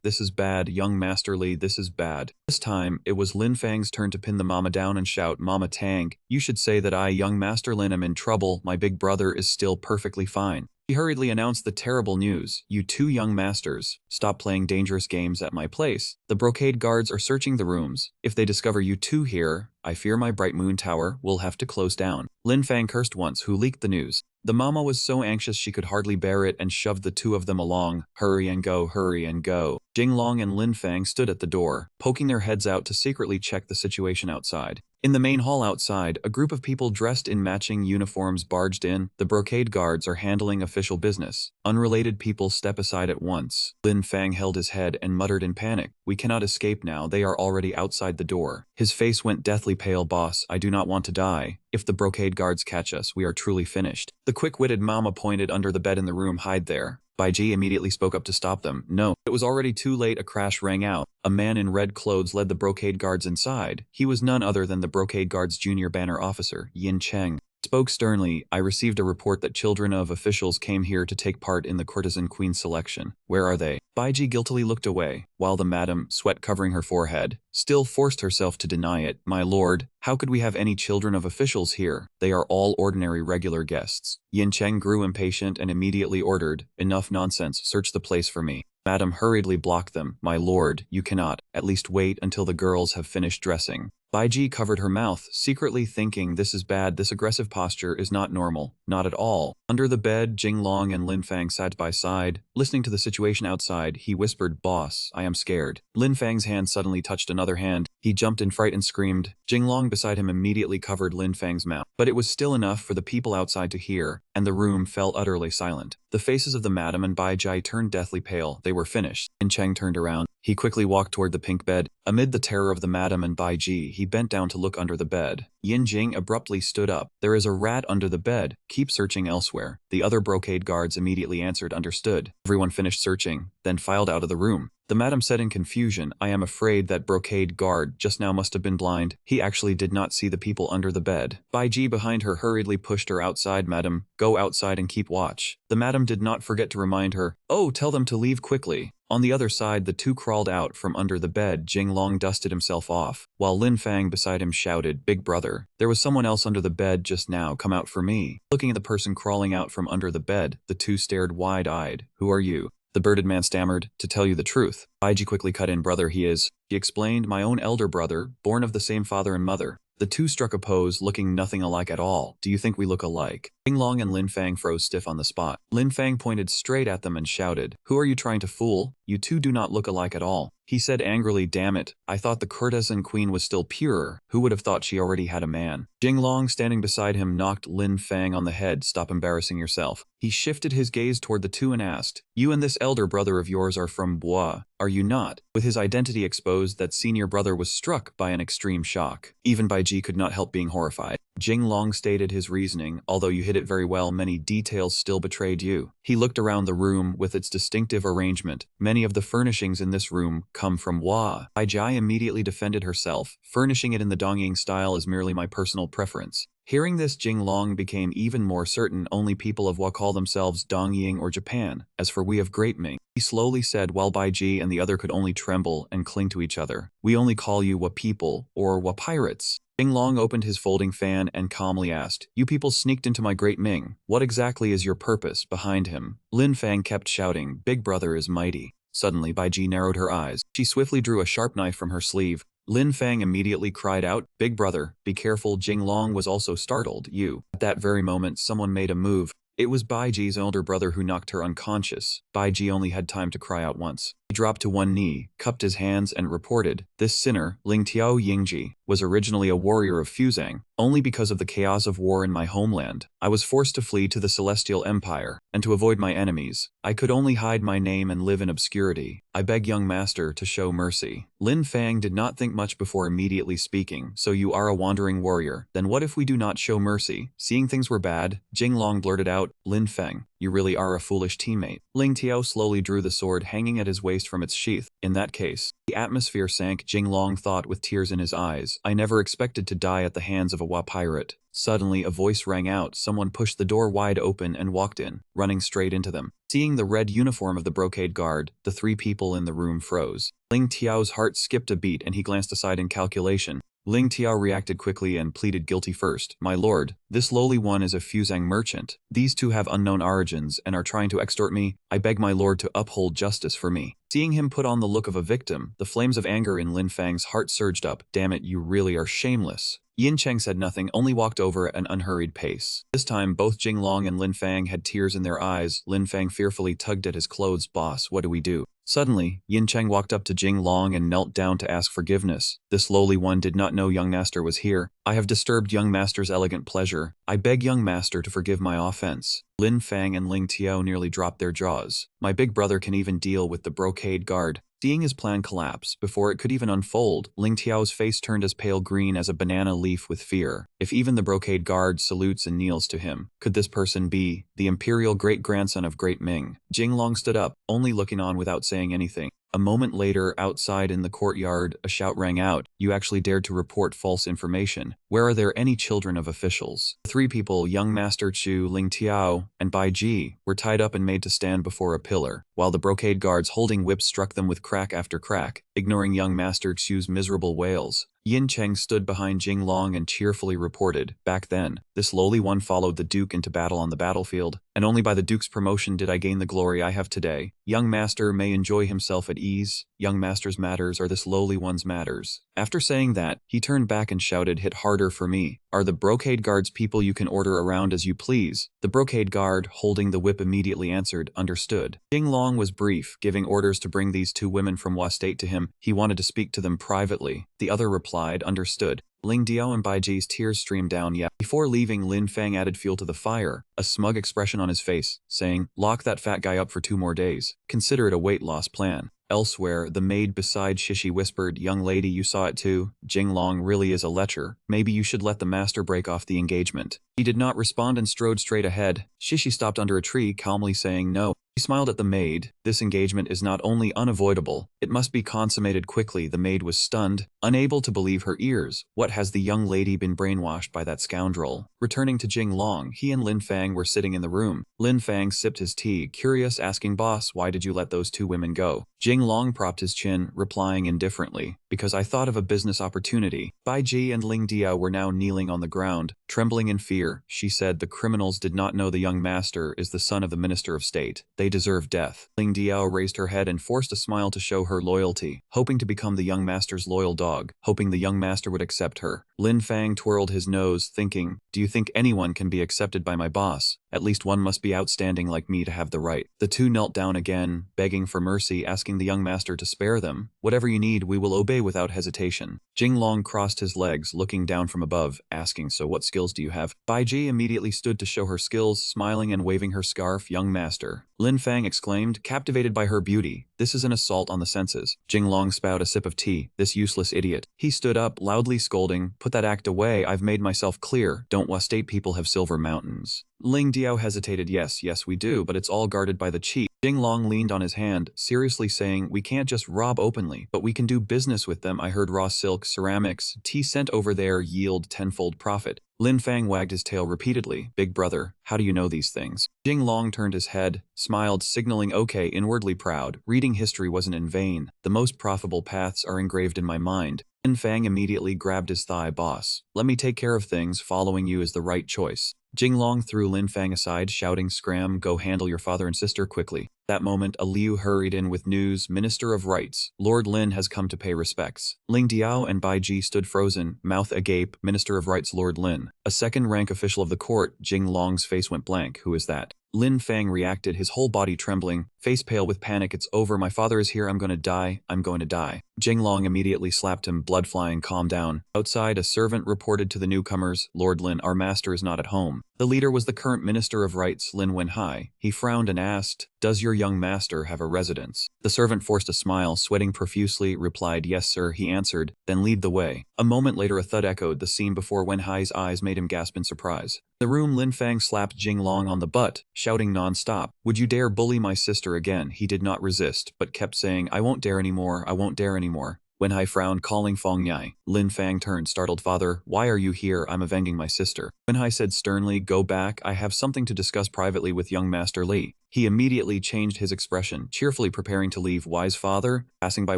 This is bad, young Master Li, this is bad. This time, it was Lin Fang's turn to pin the mama down and shout, Mama Tang, you should say that I, young Master Lin, am in trouble. My big brother is still perfectly fine. He hurriedly announced the terrible news. You two young masters, stop playing dangerous games at my place. The brocade guards are searching the rooms. If they discover you two here, I fear my Bright Moon Tower will have to close down. Lin Fang cursed once. Who leaked the news? The mama was so anxious she could hardly bear it and shoved the two of them along. Hurry and go, hurry and go. Jinglong and Lin Fang stood at the door, poking their heads out to secretly check the situation outside. In the main hall outside, a group of people dressed in matching uniforms barged in. The brocade guards are handling official business. Unrelated people step aside at once. Lin Fang held his head and muttered in panic. We cannot escape now, they are already outside the door. His face went deathly pale. Boss, I do not want to die. If the brocade guards catch us, we are truly finished. The quick-witted mama pointed under the bed in the room. Hide there. Bai Ji immediately spoke up to stop them. No, it was already too late. A crash rang out. A man in red clothes led the brocade guards inside. He was none other than the brocade guards' junior banner officer, Yin Cheng. Spoke sternly, I received a report that children of officials came here to take part in the courtesan queen selection. Where are they? Bai Ji guiltily looked away, while the madam, sweat covering her forehead, still forced herself to deny it. My lord, how could we have any children of officials here? They are all ordinary regular guests. Yin Cheng grew impatient and immediately ordered, enough nonsense, search the place for me. Madam hurriedly blocked them. My lord, you cannot. At least wait until the girls have finished dressing. Bai Ji covered her mouth, secretly thinking this is bad. This aggressive posture is not normal. Not at all. Under the bed, Jinglong and Lin Fang sat by side. Listening to the situation outside, he whispered, Boss, I am scared. Lin Fang's hand suddenly touched another hand. He jumped in fright and screamed. Jinglong beside him immediately covered Lin Fang's mouth. But it was still enough for the people outside to hear, and the room fell utterly silent. The faces of the madam and Bai Ji turned deathly pale. They were finished. Yin Cheng turned around. He quickly walked toward the pink bed. Amid the terror of the madam and Bai Ji, he bent down to look under the bed. Yin Jing abruptly stood up. "There is a rat under the bed. Keep searching elsewhere." The other brocade guards immediately answered, "Understood." Everyone finished searching, then filed out of the room. The madam said in confusion, "I am afraid that brocade guard just now must have been blind. He actually did not see the people under the bed." Bai Ji behind her hurriedly pushed her outside. "Madam, go outside and keep watch." The madam did not forget to remind her, "Oh, tell them to leave quickly." On the other side, the two crawled out from under the bed. Jing Long dusted himself off, while Lin Fang beside him shouted, "Big brother, there was someone else under the bed just now. Come out for me." Looking at the person crawling out from under the bed, the two stared wide-eyed. "Who are you?" The bearded man stammered, "To tell you the truth." Baiji quickly cut in, "Brother he is," he explained, "my own elder brother, born of the same father and mother." The two struck a pose, looking nothing alike at all. "Do you think we look alike?" Jing Long and Lin Fang froze stiff on the spot. Lin Fang pointed straight at them and shouted, "Who are you trying to fool? You two do not look alike at all." He said angrily, "Damn it, I thought the courtesan queen was still purer. Who would have thought she already had a man?" Jing Long, standing beside him, knocked Lin Fang on the head. "Stop embarrassing yourself." He shifted his gaze toward the two and asked, "You and this elder brother of yours are from Bois, are you not?" With his identity exposed, that senior brother was struck by an extreme shock. Even Bai Ji could not help being horrified. Jing Long stated his reasoning, "Although you hid it very well, many details still betrayed you." He looked around the room with its distinctive arrangement. "Many of the furnishings in this room come from Hua." Bai Jai immediately defended herself. "Furnishing it in the Dongying style is merely my personal preference." Hearing this, Jing Long became even more certain. "Only people of Hua call themselves Dongying or Japan. As for we of Great Ming," he slowly said, while Bai Ji and the other could only tremble and cling to each other, "we only call you Hua people or Hua pirates." Jing Long opened his folding fan and calmly asked, "You people sneaked into my Great Ming. What exactly is your purpose?" Behind him, Lin Fang kept shouting, "Big brother is mighty." Suddenly, Bai Ji narrowed her eyes. She swiftly drew a sharp knife from her sleeve. Lin Fang immediately cried out, "Big brother, be careful." Jing Long was also startled. "You." At that very moment, someone made a move. It was Bai Ji's older brother who knocked her unconscious. Bai Ji only had time to cry out once. He dropped to one knee, cupped his hands, and reported, "This sinner, Ling Tiao Yingji, was originally a warrior of Fuzang. Only because of the chaos of war in my homeland, I was forced to flee to the Celestial Empire, and to avoid my enemies, I could only hide my name and live in obscurity. I beg young master to show mercy." Lin Fang did not think much before immediately speaking, "So you are a wandering warrior. Then what if we do not show mercy?" Seeing things were bad, Jing Long blurted out, "Lin Feng, you really are a foolish teammate." Ling Tiao slowly drew the sword hanging at his waist from its sheath. "In that case." The atmosphere sank. Jing Long thought with tears in his eyes, "I never expected to die at the hands of a Hua pirate." Suddenly a voice rang out. Someone pushed the door wide open and walked in, running straight into them. Seeing the red uniform of the brocade guard, the three people in the room froze. Ling Tiao's heart skipped a beat and he glanced aside in calculation. Ling Tiao reacted quickly and pleaded guilty first. "My lord, this lowly one is a Fuzang merchant. These two have unknown origins and are trying to extort me. I beg my lord to uphold justice for me." Seeing him put on the look of a victim, the flames of anger in Lin Fang's heart surged up. "Damn it, you really are shameless." Yin Cheng said nothing, only walked over at an unhurried pace. This time, both Jing Long and Lin Fang had tears in their eyes. Lin Fang fearfully tugged at his clothes. "Boss, what do we do?" Suddenly, Yin Cheng walked up to Jing Long and knelt down to ask forgiveness. This lowly one did not know young master was here. "I have disturbed young master's elegant pleasure. I beg young master to forgive my offense." Lin Fang and Ling Tiao nearly dropped their jaws. "My big brother can even deal with the brocade guard." Seeing his plan collapse, before it could even unfold, Ling Tiao's face turned as pale green as a banana leaf with fear. If even the brocade guard salutes and kneels to him, could this person be the imperial great-grandson of Great Ming? Jing Long stood up, only looking on without saying anything. A moment later, outside in the courtyard, a shout rang out. "You actually dared to report false information. Where are there any children of officials?" The three people, young Master Chu, Ling Tiao, and Bai Ji, were tied up and made to stand before a pillar, while the brocade guards holding whips struck them with crack after crack, ignoring young Master Chu's miserable wails. Yin Cheng stood behind Jing Long and cheerfully reported, "Back then, this lowly one followed the Duke into battle on the battlefield, and only by the Duke's promotion did I gain the glory I have today. Young Master may enjoy himself at ease. Young Master's matters are this lowly one's matters." After saying that, he turned back and shouted, "Hit harder for me. Are the brocade guards people you can order around as you please?" The brocade guard, holding the whip, immediately answered, "Understood." Jing Long was brief, giving orders to bring these two women from Hua State to him. He wanted to speak to them privately. The other replied, "Understood." Ling Diao and Bai Ji's tears streamed down. Before leaving, Lin Fang added fuel to the fire, a smug expression on his face, saying, "Lock that fat guy up for 2 more days. Consider it a weight loss plan." Elsewhere, the maid beside Shishi whispered, young lady, you saw it too. Jinglong really is a lecher. Maybe you should let the master break off the engagement. He did not respond and strode straight ahead. Shishi stopped under a tree, calmly saying no. He smiled at the maid. This engagement is not only unavoidable, it must be consummated quickly. The maid was stunned, unable to believe her ears. What, has the young lady been brainwashed by that scoundrel? Returning to Jinglong, he and Lin Fang were sitting in the room. Lin Fang sipped his tea, curious, asking, boss, why did you let those two women go? Jinglong propped his chin, replying indifferently, because I thought of a business opportunity. Bai Ji and Ling Diao were now kneeling on the ground, trembling in fear. She said the criminals did not know the young master is the son of the Minister of State. They deserve death. Ling Diao raised her head and forced a smile to show her loyalty, hoping to become the young master's loyal dog, hoping the young master would accept her. Lin Fang twirled his nose, thinking, do you think anyone can be accepted by my boss? At least one must be outstanding like me to have the right. The two knelt down again, begging for mercy, asking the young master to spare them. Whatever you need, we will obey without hesitation. Jinglong crossed his legs, looking down from above, asking, so what skills do you have? Bai Ji immediately stood to show her skills, smiling and waving her scarf. Young master. Lin Fang exclaimed, captivated by her beauty. This is an assault on the senses. Jinglong spouted a sip of tea. This useless idiot. He stood up, loudly scolding, put that act away. I've made myself clear. Don't wa state people have silver mountains. Ling Diao hesitated. Yes, we do, but it's all guarded by the chief. Jinglong leaned on his hand, seriously saying, we can't just rob openly, but we can do business with them. I heard raw silk, ceramics, tea sent over there yield tenfold profit. Lin Fang wagged his tail repeatedly. Big brother, how do you know these things? Jinglong turned his head, smiled, signaling okay, inwardly proud. Reading history wasn't in vain. The most profitable paths are engraved in my mind. Lin Fang immediately grabbed his thigh. Boss, let me take care of things. Following you is the right choice. Jinglong threw Lin Fang aside, shouting, scram, go handle your father and sister quickly. That moment, a Liu hurried in with news. Minister of Rights, Lord Lin has come to pay respects. Ling Diao and Bai Ji stood frozen, mouth agape. Minister of Rights Lord Lin. A second-rank official of the court. Jinglong's face went blank. Who is that? Lin Fang reacted, his whole body trembling, face pale with panic. It's over. My father is here. I'm going to die. I'm going to die. Jinglong immediately slapped him, blood flying. Calm down. Outside, a servant reported to the newcomers, Lord Lin, our master is not at home. The leader was the current Minister of Rights, Lin Wenhai. He frowned and asked, does your young master have a residence? The servant forced a smile, sweating profusely, replied, yes sir, he answered, then lead the way. A moment later a thud echoed. The scene before Wenhai's eyes made him gasp in surprise. In the room, Lin Fang slapped Jinglong on the butt, shouting non-stop, would you dare bully my sister again? He did not resist, but kept saying, I won't dare anymore, I won't dare anymore. Wenhai frowned, calling Fong Yai. Lin Fang turned, startled. Father, why are you here? I'm avenging my sister. Wenhai said sternly, go back, I have something to discuss privately with young Master Li. He immediately changed his expression, cheerfully preparing to leave. Wise father? Passing by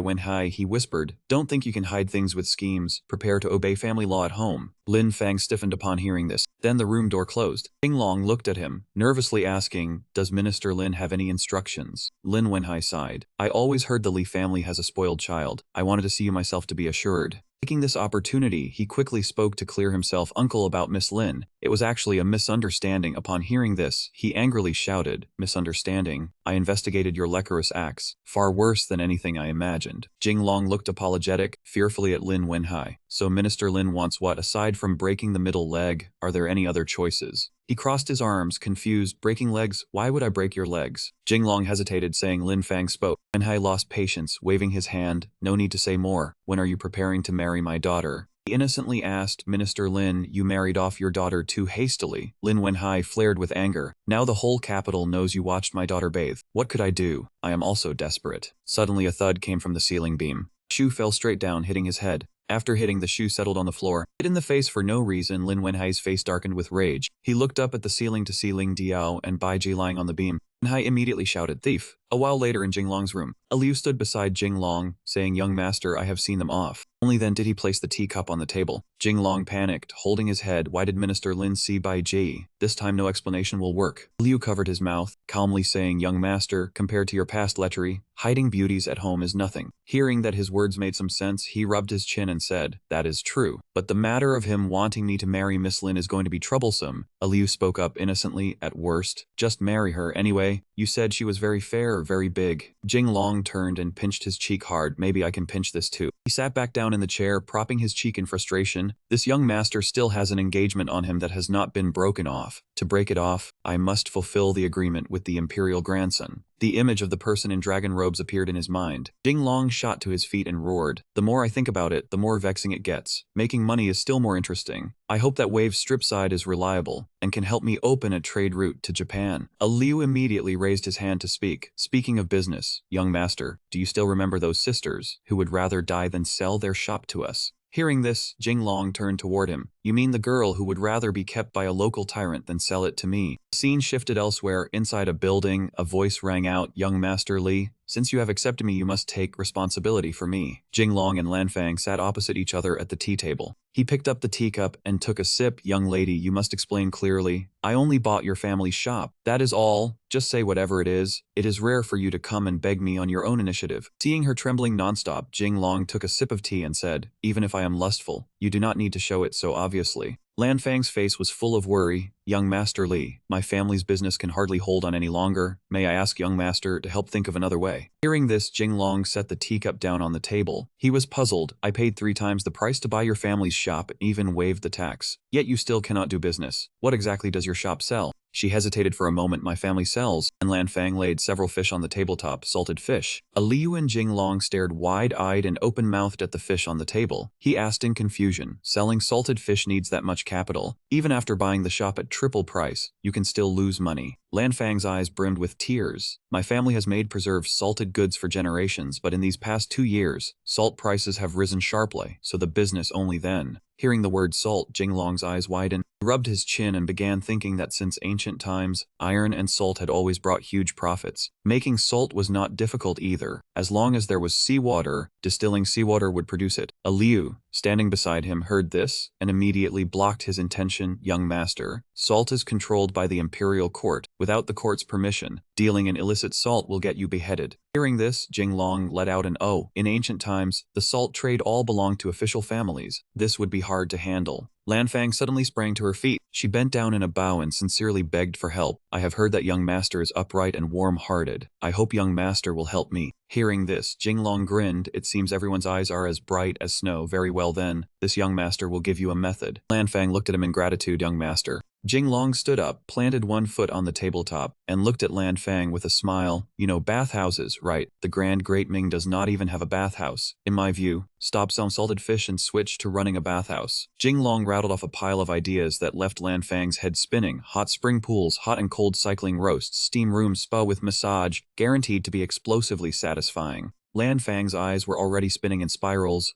Wenhai, he whispered, don't think you can hide things with schemes. Prepare to obey family law at home. Lin Fang stiffened upon hearing this. Then the room door closed. Jinglong looked at him, nervously asking, does Minister Lin have any instructions? Lin Wenhai sighed. I always heard the Li family has a spoiled child. I wanted to see you myself to be assured. Taking this opportunity, he quickly spoke to clear himself. Uncle, about Miss Lin. It was actually a misunderstanding. Upon hearing this, he angrily shouted, misunderstanding? I investigated your lecherous acts, far worse than anything I imagined. Jinglong looked apologetic, fearfully at Lin Wenhai. So Minister Lin wants what? Aside from breaking the middle leg, are there any other choices? He crossed his arms, confused. Breaking legs? Why would I break your legs? Jinglong hesitated, saying. Lin Fang spoke. Wenhai lost patience, waving his hand. No need to say more. When are you preparing to marry my daughter? He innocently asked. Minister Lin, you married off your daughter too hastily. Lin Wenhai flared with anger. Now the whole capital knows you watched my daughter bathe. What could I do? I am also desperate. Suddenly a thud came from the ceiling beam. Shoe fell straight down, hitting his head. After hitting, the shoe settled on the floor. Hit in the face for no reason, Lin Wenhai's face darkened with rage. He looked up at the ceiling to see Ling Diao and Bai Ji lying on the beam. Wenhai immediately shouted, thief. A while later in Jinglong's room, a Liu stood beside Jinglong, saying, young master, I have seen them off. Only then did he place the teacup on the table. Jinglong panicked, holding his head. Why did Minister Lin see Bai Ji? This time no explanation will work. Liu covered his mouth, calmly saying, young master, compared to your past lechery, hiding beauties at home is nothing. Hearing that his words made some sense, he rubbed his chin and said, that is true. But the matter of him wanting me to marry Miss Lin is going to be troublesome. Liu spoke up innocently. At worst, just marry her anyway. You said she was very fair, very big. Jinglong turned and pinched his cheek hard. Maybe I can pinch this too. He sat back down in the chair, propping his cheek in frustration. This young master still has an engagement on him that has not been broken off. off. To break it off, I must fulfill the agreement with the imperial grandson. The image of the person in dragon robes appeared in his mind. Jinglong shot to his feet and roared. The more I think about it, the more vexing it gets. Making money is still more interesting. I hope that Wave's strip side is reliable and can help me open a trade route to Japan. Liu immediately raised his hand to speak. Speaking of business, young master, do you still remember those sisters who would rather die than sell their shop to us? Hearing this, Jinglong turned toward him. You mean the girl who would rather be kept by a local tyrant than sell it to me? The scene shifted elsewhere. Inside a building, a voice rang out, Young Master Li, since you have accepted me, you must take responsibility for me. Jinglong and Lanfang sat opposite each other at the tea table. He picked up the teacup and took a sip. Young lady, you must explain clearly. I only bought your family's shop. That is all. Just say whatever it is. It is rare for you to come and beg me on your own initiative. Seeing her trembling nonstop, Jinglong took a sip of tea and said, even if I am lustful, you do not need to show it so obviously. Lanfang's face was full of worry. Young Master Li, my family's business can hardly hold on any longer. May I ask young master to help think of another way? Hearing this, Jinglong set the teacup down on the table. He was puzzled. I paid 3 times the price to buy your family's shop and even waived the tax. Yet you still cannot do business. What exactly does your shop sell? She hesitated for a moment. My family sells, and Lanfang laid several fish on the tabletop. Salted fish. Liu and Jinglong stared wide-eyed and open-mouthed at the fish on the table. He asked in confusion, selling salted fish needs that much capital? Even after buying the shop at triple price, you can still lose money. Lanfang's eyes brimmed with tears. My family has made preserved salted goods for generations, but in these past 2 years, salt prices have risen sharply, so the business only then. Hearing the word salt, Jinglong's eyes widened. He rubbed his chin and began thinking that since ancient times, iron and salt had always brought huge profits. Making salt was not difficult either. As long as there was seawater, distilling seawater would produce it. Liu, standing beside him, heard this and immediately blocked his intention. Young master, salt is controlled by the imperial court. Without the court's permission, dealing in illicit salt will get you beheaded. Hearing this, Jinglong let out an "oh." In ancient times, the salt trade all belonged to official families. This would be hard to handle. Lanfang suddenly sprang to her feet. She bent down in a bow and sincerely begged for help. I have heard that young master is upright and warm-hearted. I hope young master will help me. Hearing this, Jinglong grinned. It seems everyone's eyes are as bright as snow. Very well then, this young master will give you a method. Lanfang looked at him in gratitude. Young master. Jinglong stood up, planted one foot on the tabletop, and looked at Lanfang with a smile. You know bathhouses, right? The Grand Great Ming does not even have a bathhouse. In my view, stop selling salted fish and switch to running a bathhouse. Jinglong rattled off a pile of ideas that left Lanfang's head spinning. Hot spring pools, hot and cold cycling roasts, steam room, spa with massage, guaranteed to be explosively satisfying. Lanfang's eyes were already spinning in spirals.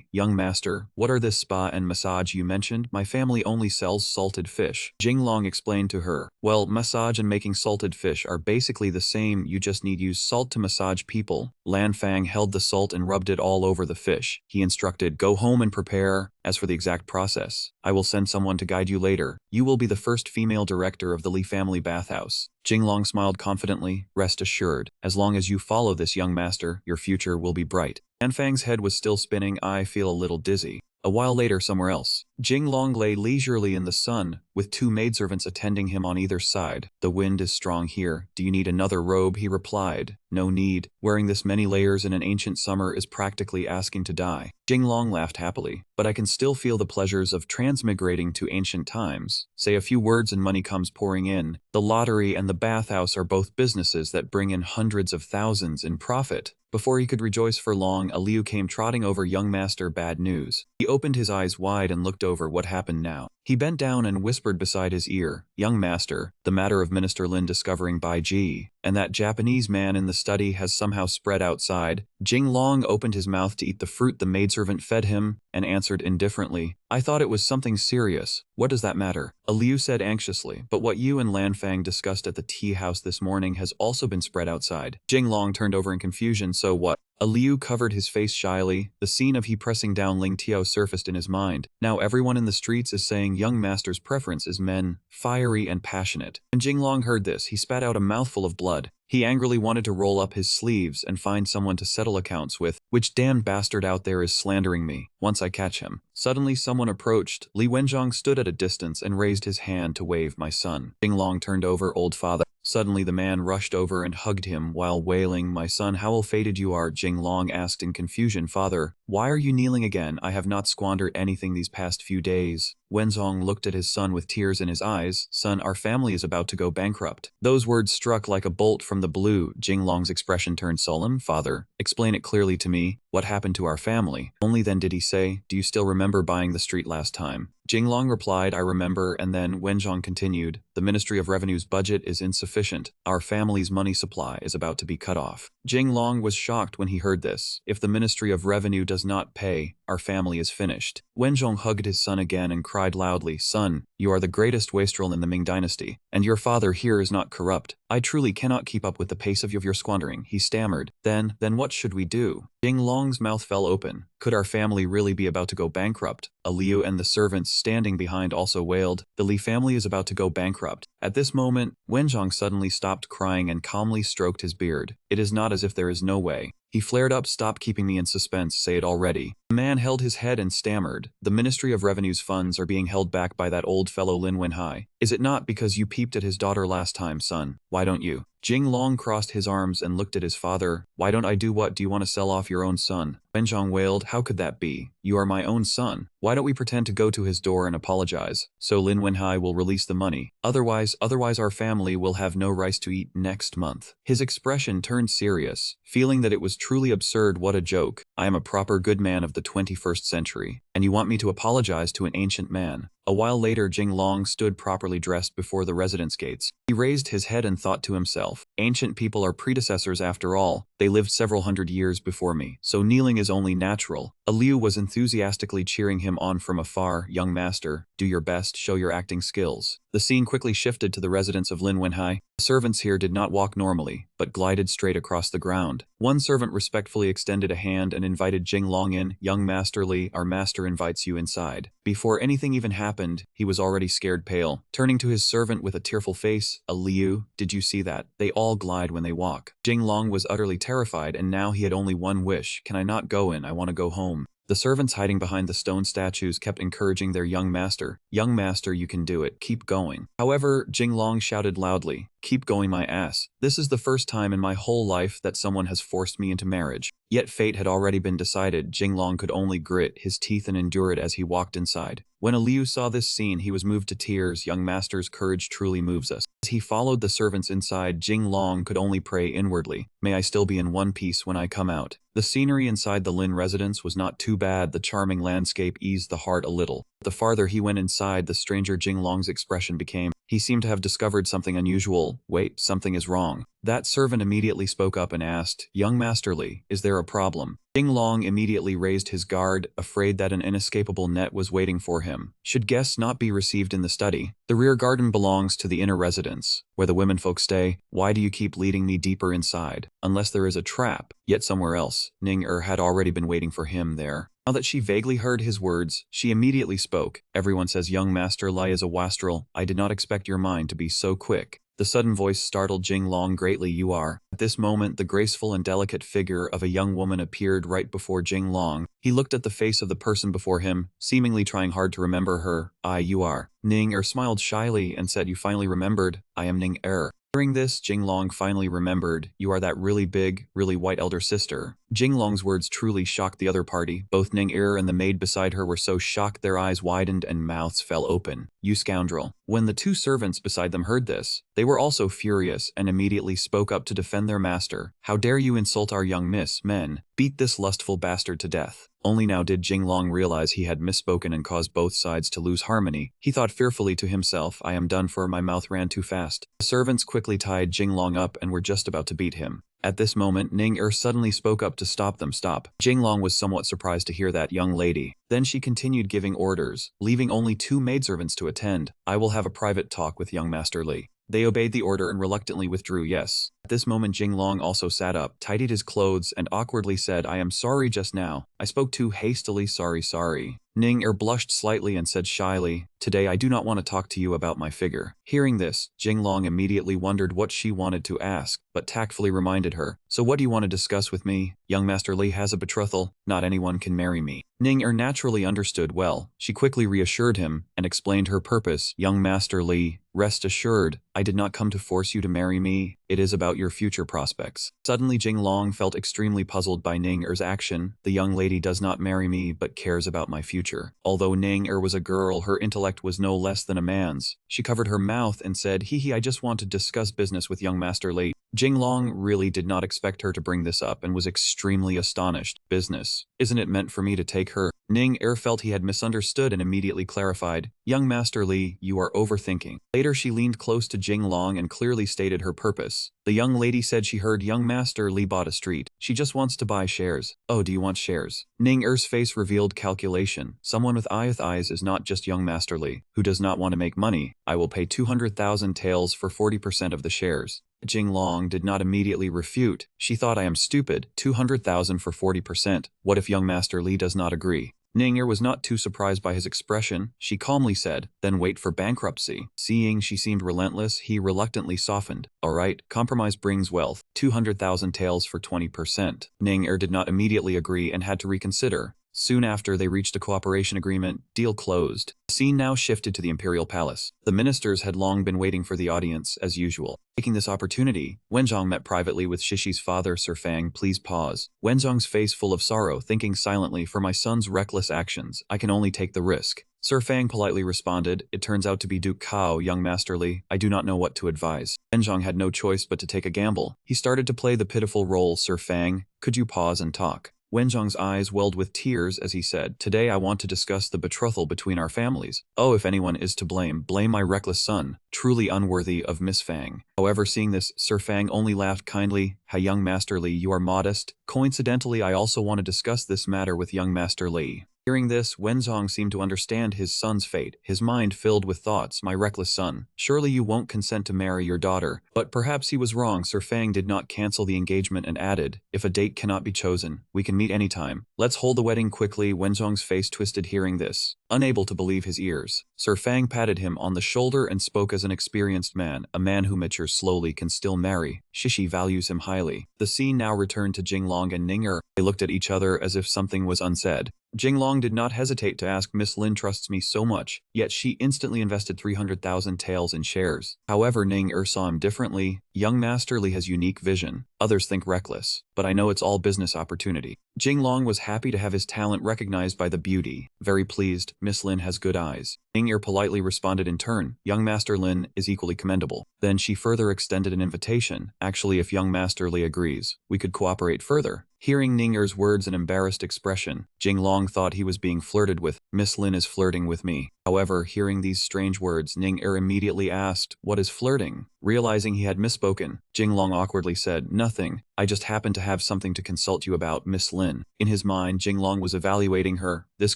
Young master, what are this spa and massage you mentioned? My family only sells salted fish. Jinglong explained to her. Well, massage and making salted fish are basically the same, you just need use salt to massage people. Lanfang held the salt and rubbed it all over the fish. He instructed, go home and prepare. As for the exact process, I will send someone to guide you later. You will be the first female director of the Li family bathhouse. Jinglong smiled confidently. Rest assured, as long as you follow this young master, your future will be bright. Lanfang's head was still spinning. I feel a little dizzy. A while later, somewhere else, Jinglong lay leisurely in the sun, with 2 maidservants attending him on either side. The wind is strong here. Do you need another robe? He replied. No need. Wearing this many layers in an ancient summer is practically asking to die. Jinglong laughed happily. But I can still feel the pleasures of transmigrating to ancient times. Say a few words and money comes pouring in. The lottery and the bathhouse are both businesses that bring in hundreds of thousands in profit. Before he could rejoice for long, Liu came trotting over. Young master, bad news. He opened his eyes wide and looked over. What happened now? He bent down and whispered beside his ear, Young master, the matter of Minister Lin discovering Bai Ji, and that Japanese man in the study has somehow spread outside. Jinglong opened his mouth to eat the fruit the maidservant fed him, and answered indifferently, I thought it was something serious. What does that matter? Liu said anxiously, but what you and Lanfang discussed at the tea house this morning has also been spread outside. Jinglong turned over in confusion. So what? Liu covered his face shyly. The scene of he pressing down Ling Tiao surfaced in his mind. Now everyone in the streets is saying young master's preference is men, fiery and passionate. When Jinglong heard this, he spat out a mouthful of blood. He angrily wanted to roll up his sleeves and find someone to settle accounts with. Which damned bastard out there is slandering me? Once I catch him. Suddenly someone approached. Li Wenjiang stood at a distance and raised his hand to wave. My son. Jinglong turned over. Old father. Suddenly the man rushed over and hugged him while wailing, my son, how ill-fated you are. Jinglong asked in confusion, father, Why are you kneeling again? I have not squandered anything these past few days. Wenzhong looked at his son with tears in his eyes. Son, our family is about to go bankrupt. Those words struck like a bolt from the blue. Jinglong's expression turned solemn. Father, explain it clearly to me. What happened to our family? Only then did he say, do you still remember buying the street last time? Jinglong replied, I remember, and then Wenzhong continued, the Ministry of Revenue's budget is insufficient. Our family's money supply is about to be cut off. Jinglong was shocked when he heard this. If the Ministry of Revenue does not pay, our family is finished. Wenzhong hugged his son again and cried loudly, Son, you are the greatest wastrel in the Ming dynasty, and your father here is not corrupt. I truly cannot keep up with the pace of your squandering, he stammered. Then what should we do? Jinglong's mouth fell open. Could our family really be about to go bankrupt? Liu and the servants standing behind also wailed, the Li family is about to go bankrupt. At this moment, Wenzhong suddenly stopped crying and calmly stroked his beard. It is not as if there is no way. He flared up, stop keeping me in suspense, say it already. The man held his head and stammered, the Ministry of Revenue's funds are being held back by that old fellow Lin Wenhai. Is it not because you peeped at his daughter last time, son? Why don't you? Jinglong crossed his arms and looked at his father. Why don't I do what? Do you want to sell off your own son? Wenzhong wailed, how could that be? You are my own son. Why don't we pretend to go to his door and apologize? So Lin Wenhai will release the money. Otherwise our family will have no rice to eat next month. His expression turned serious, feeling that it was truly absurd. What a joke. I am a proper good man of the 21st century, and you want me to apologize to an ancient man. A while later, Jinglong stood properly dressed before the residence gates. He raised his head and thought to himself, ancient people are predecessors after all. They lived several hundred years before me, so kneeling is only natural. Liu was enthusiastically cheering him on from afar. Young master, do your best, show your acting skills. The scene quickly shifted to the residence of Lin Wenhai. The servants here did not walk normally, but glided straight across the ground. One servant respectfully extended a hand and invited Jinglong in. Young Master Li, our master invites you inside. Before anything even happened, he was already scared pale. Turning to his servant with a tearful face, Liu, did you see that? They all glide when they walk. Jinglong was utterly terrified, and now he had only one wish. Can I not go in? I want to go home. The servants hiding behind the stone statues kept encouraging their young master. Young master, you can do it. Keep going. However, Jinglong shouted loudly, keep going my ass. This is the first time in my whole life that someone has forced me into marriage. Yet fate had already been decided. Jinglong could only grit his teeth and endure it as he walked inside. When Liu saw this scene, he was moved to tears. Young master's courage truly moves us. As he followed the servants inside, Jinglong could only pray inwardly, may I still be in one piece when I come out. The scenery inside the Lin residence was not too bad. The charming landscape eased the heart a little. The farther he went inside, the stranger Jinglong's expression became. He seemed to have discovered something unusual. Wait, something is wrong. That servant immediately spoke up and asked, Young Master Li, is there a problem? Jinglong immediately raised his guard, afraid that an inescapable net was waiting for him. Should guests not be received in the study? The rear garden belongs to the inner residence, where the womenfolk stay. Why do you keep leading me deeper inside? Unless there is a trap, yet somewhere else. Ning-er had already been waiting for him there. Now that she vaguely heard his words, she immediately spoke. Everyone says young Master Li is a wastrel. I did not expect your mind to be so quick. The sudden voice startled Jinglong greatly. You are. At this moment, the graceful and delicate figure of a young woman appeared right before Jinglong. He looked at the face of the person before him, seemingly trying hard to remember her. You are. Ning-er smiled shyly and said, you finally remembered. I am Ning-er. Hearing this, Jinglong finally remembered. You are that really big, really white elder sister. Jinglong's words truly shocked the other party. Both Ning-er and the maid beside her were so shocked their eyes widened and mouths fell open. You scoundrel. When the two servants beside them heard this, they were also furious and immediately spoke up to defend their master. How dare you insult our young miss, men? Beat this lustful bastard to death. Only now did Jinglong realize he had misspoken and caused both sides to lose harmony. He thought fearfully to himself, I am done for, my mouth ran too fast. The servants quickly tied Jinglong up and were just about to beat him. At this moment, Ning-er suddenly spoke up to stop them. Stop. Jinglong was somewhat surprised to hear that young lady. Then she continued giving orders, leaving only two maidservants to attend. I will have a private talk with young Master Li. They obeyed the order and reluctantly withdrew. Yes. At this moment, Jinglong also sat up, tidied his clothes, and awkwardly said, I am sorry just now. I spoke too hastily. Sorry. Ning-er blushed slightly and said shyly, today I do not want to talk to you about my figure. Hearing this, Jinglong immediately wondered what she wanted to ask, but tactfully reminded her, so what do you want to discuss with me? Young Master Li has a betrothal. Not anyone can marry me. Ning-er naturally understood well. She quickly reassured him and explained her purpose. Young Master Li, Rest assured, I did not come to force you to marry me, it is about your future prospects. Suddenly Jinglong felt extremely puzzled by Ning Er's action. The young lady does not marry me but cares about my future. Although Ning Er was a girl, her intellect was no less than a man's. She covered her mouth and said, "Hee, I just want to discuss business with young Master Li." Jinglong really did not expect her to bring this up and was extremely astonished. Business? Isn't it meant for me to take her? Ning Er felt he had misunderstood and immediately clarified, "Young Master Li, you are overthinking." Later she leaned close to Jinglong and clearly stated her purpose. The young lady said she heard young Master Li bought a street. She just wants to buy shares. Oh, do you want shares? Ning Er's face revealed calculation. Someone with eyes is not just young Master Li, who does not want to make money. I will pay 200,000 taels for 40% of the shares. Jinglong did not immediately refute. She thought, I am stupid. 200,000 for 40%. What if young Master Li does not agree? Ning Er was not too surprised by his expression. She calmly said, "Then wait for bankruptcy." Seeing she seemed relentless, he reluctantly softened. "All right, compromise brings wealth. 200,000 taels for 20%. Ning Er did not immediately agree and had to reconsider. Soon after, they reached a cooperation agreement. Deal closed. The scene now shifted to the imperial palace. The ministers had long been waiting for the audience, as usual. Taking this opportunity, Wenzhong met privately with Shishi's father, Sir Fang. Please pause. Wenzhong's face full of sorrow, thinking silently, for my son's reckless actions, I can only take the risk. Sir Fang politely responded, it turns out to be Duke Cao, young Master Li. I do not know what to advise. Wenzhong had no choice but to take a gamble. He started to play the pitiful role. Sir Fang, could you pause and talk? Wenzhong's eyes welled with tears as he said, "Today I want to discuss the betrothal between our families. Oh, if anyone is to blame, blame my reckless son, truly unworthy of Miss Fang." However, seeing this, Sir Fang only laughed kindly. "Hi, young Master Li, you are modest. Coincidentally, I also want to discuss this matter with young Master Li." Hearing this, Wenzhong seemed to understand his son's fate, his mind filled with thoughts. My reckless son, surely you won't consent to marry your daughter. But perhaps he was wrong. Sir Fang did not cancel the engagement and added, if a date cannot be chosen, we can meet anytime. Let's hold the wedding quickly. Wenzhong's face twisted hearing this. Unable to believe his ears, Sir Fang patted him on the shoulder and spoke as an experienced man. A man who matures slowly can still marry. Shishi values him highly. The scene now returned to Jinglong and Ning Er. They looked at each other as if something was unsaid. Jinglong did not hesitate to ask, Miss Lin trusts me so much, yet she instantly invested 300,000 taels in shares. However, Ning Er saw him differently. Young Master Li has unique vision. Others think reckless, but I know it's all business opportunity. Jinglong was happy to have his talent recognized by the beauty. Very pleased, Miss Lin has good eyes. Ning Er politely responded in turn, young Master Lin is equally commendable. Then she further extended an invitation. Actually, if young Master Li agrees, we could cooperate further. Hearing Ning Er's words and embarrassed expression, Jinglong thought he was being flirted with. Miss Lin is flirting with me. However, hearing these strange words, Ning Er immediately asked, what is flirting? Realizing he had misspoken, Jinglong awkwardly said, nothing. I just happened to have something to consult you about, Miss Lin. In his mind, Jinglong was evaluating her. This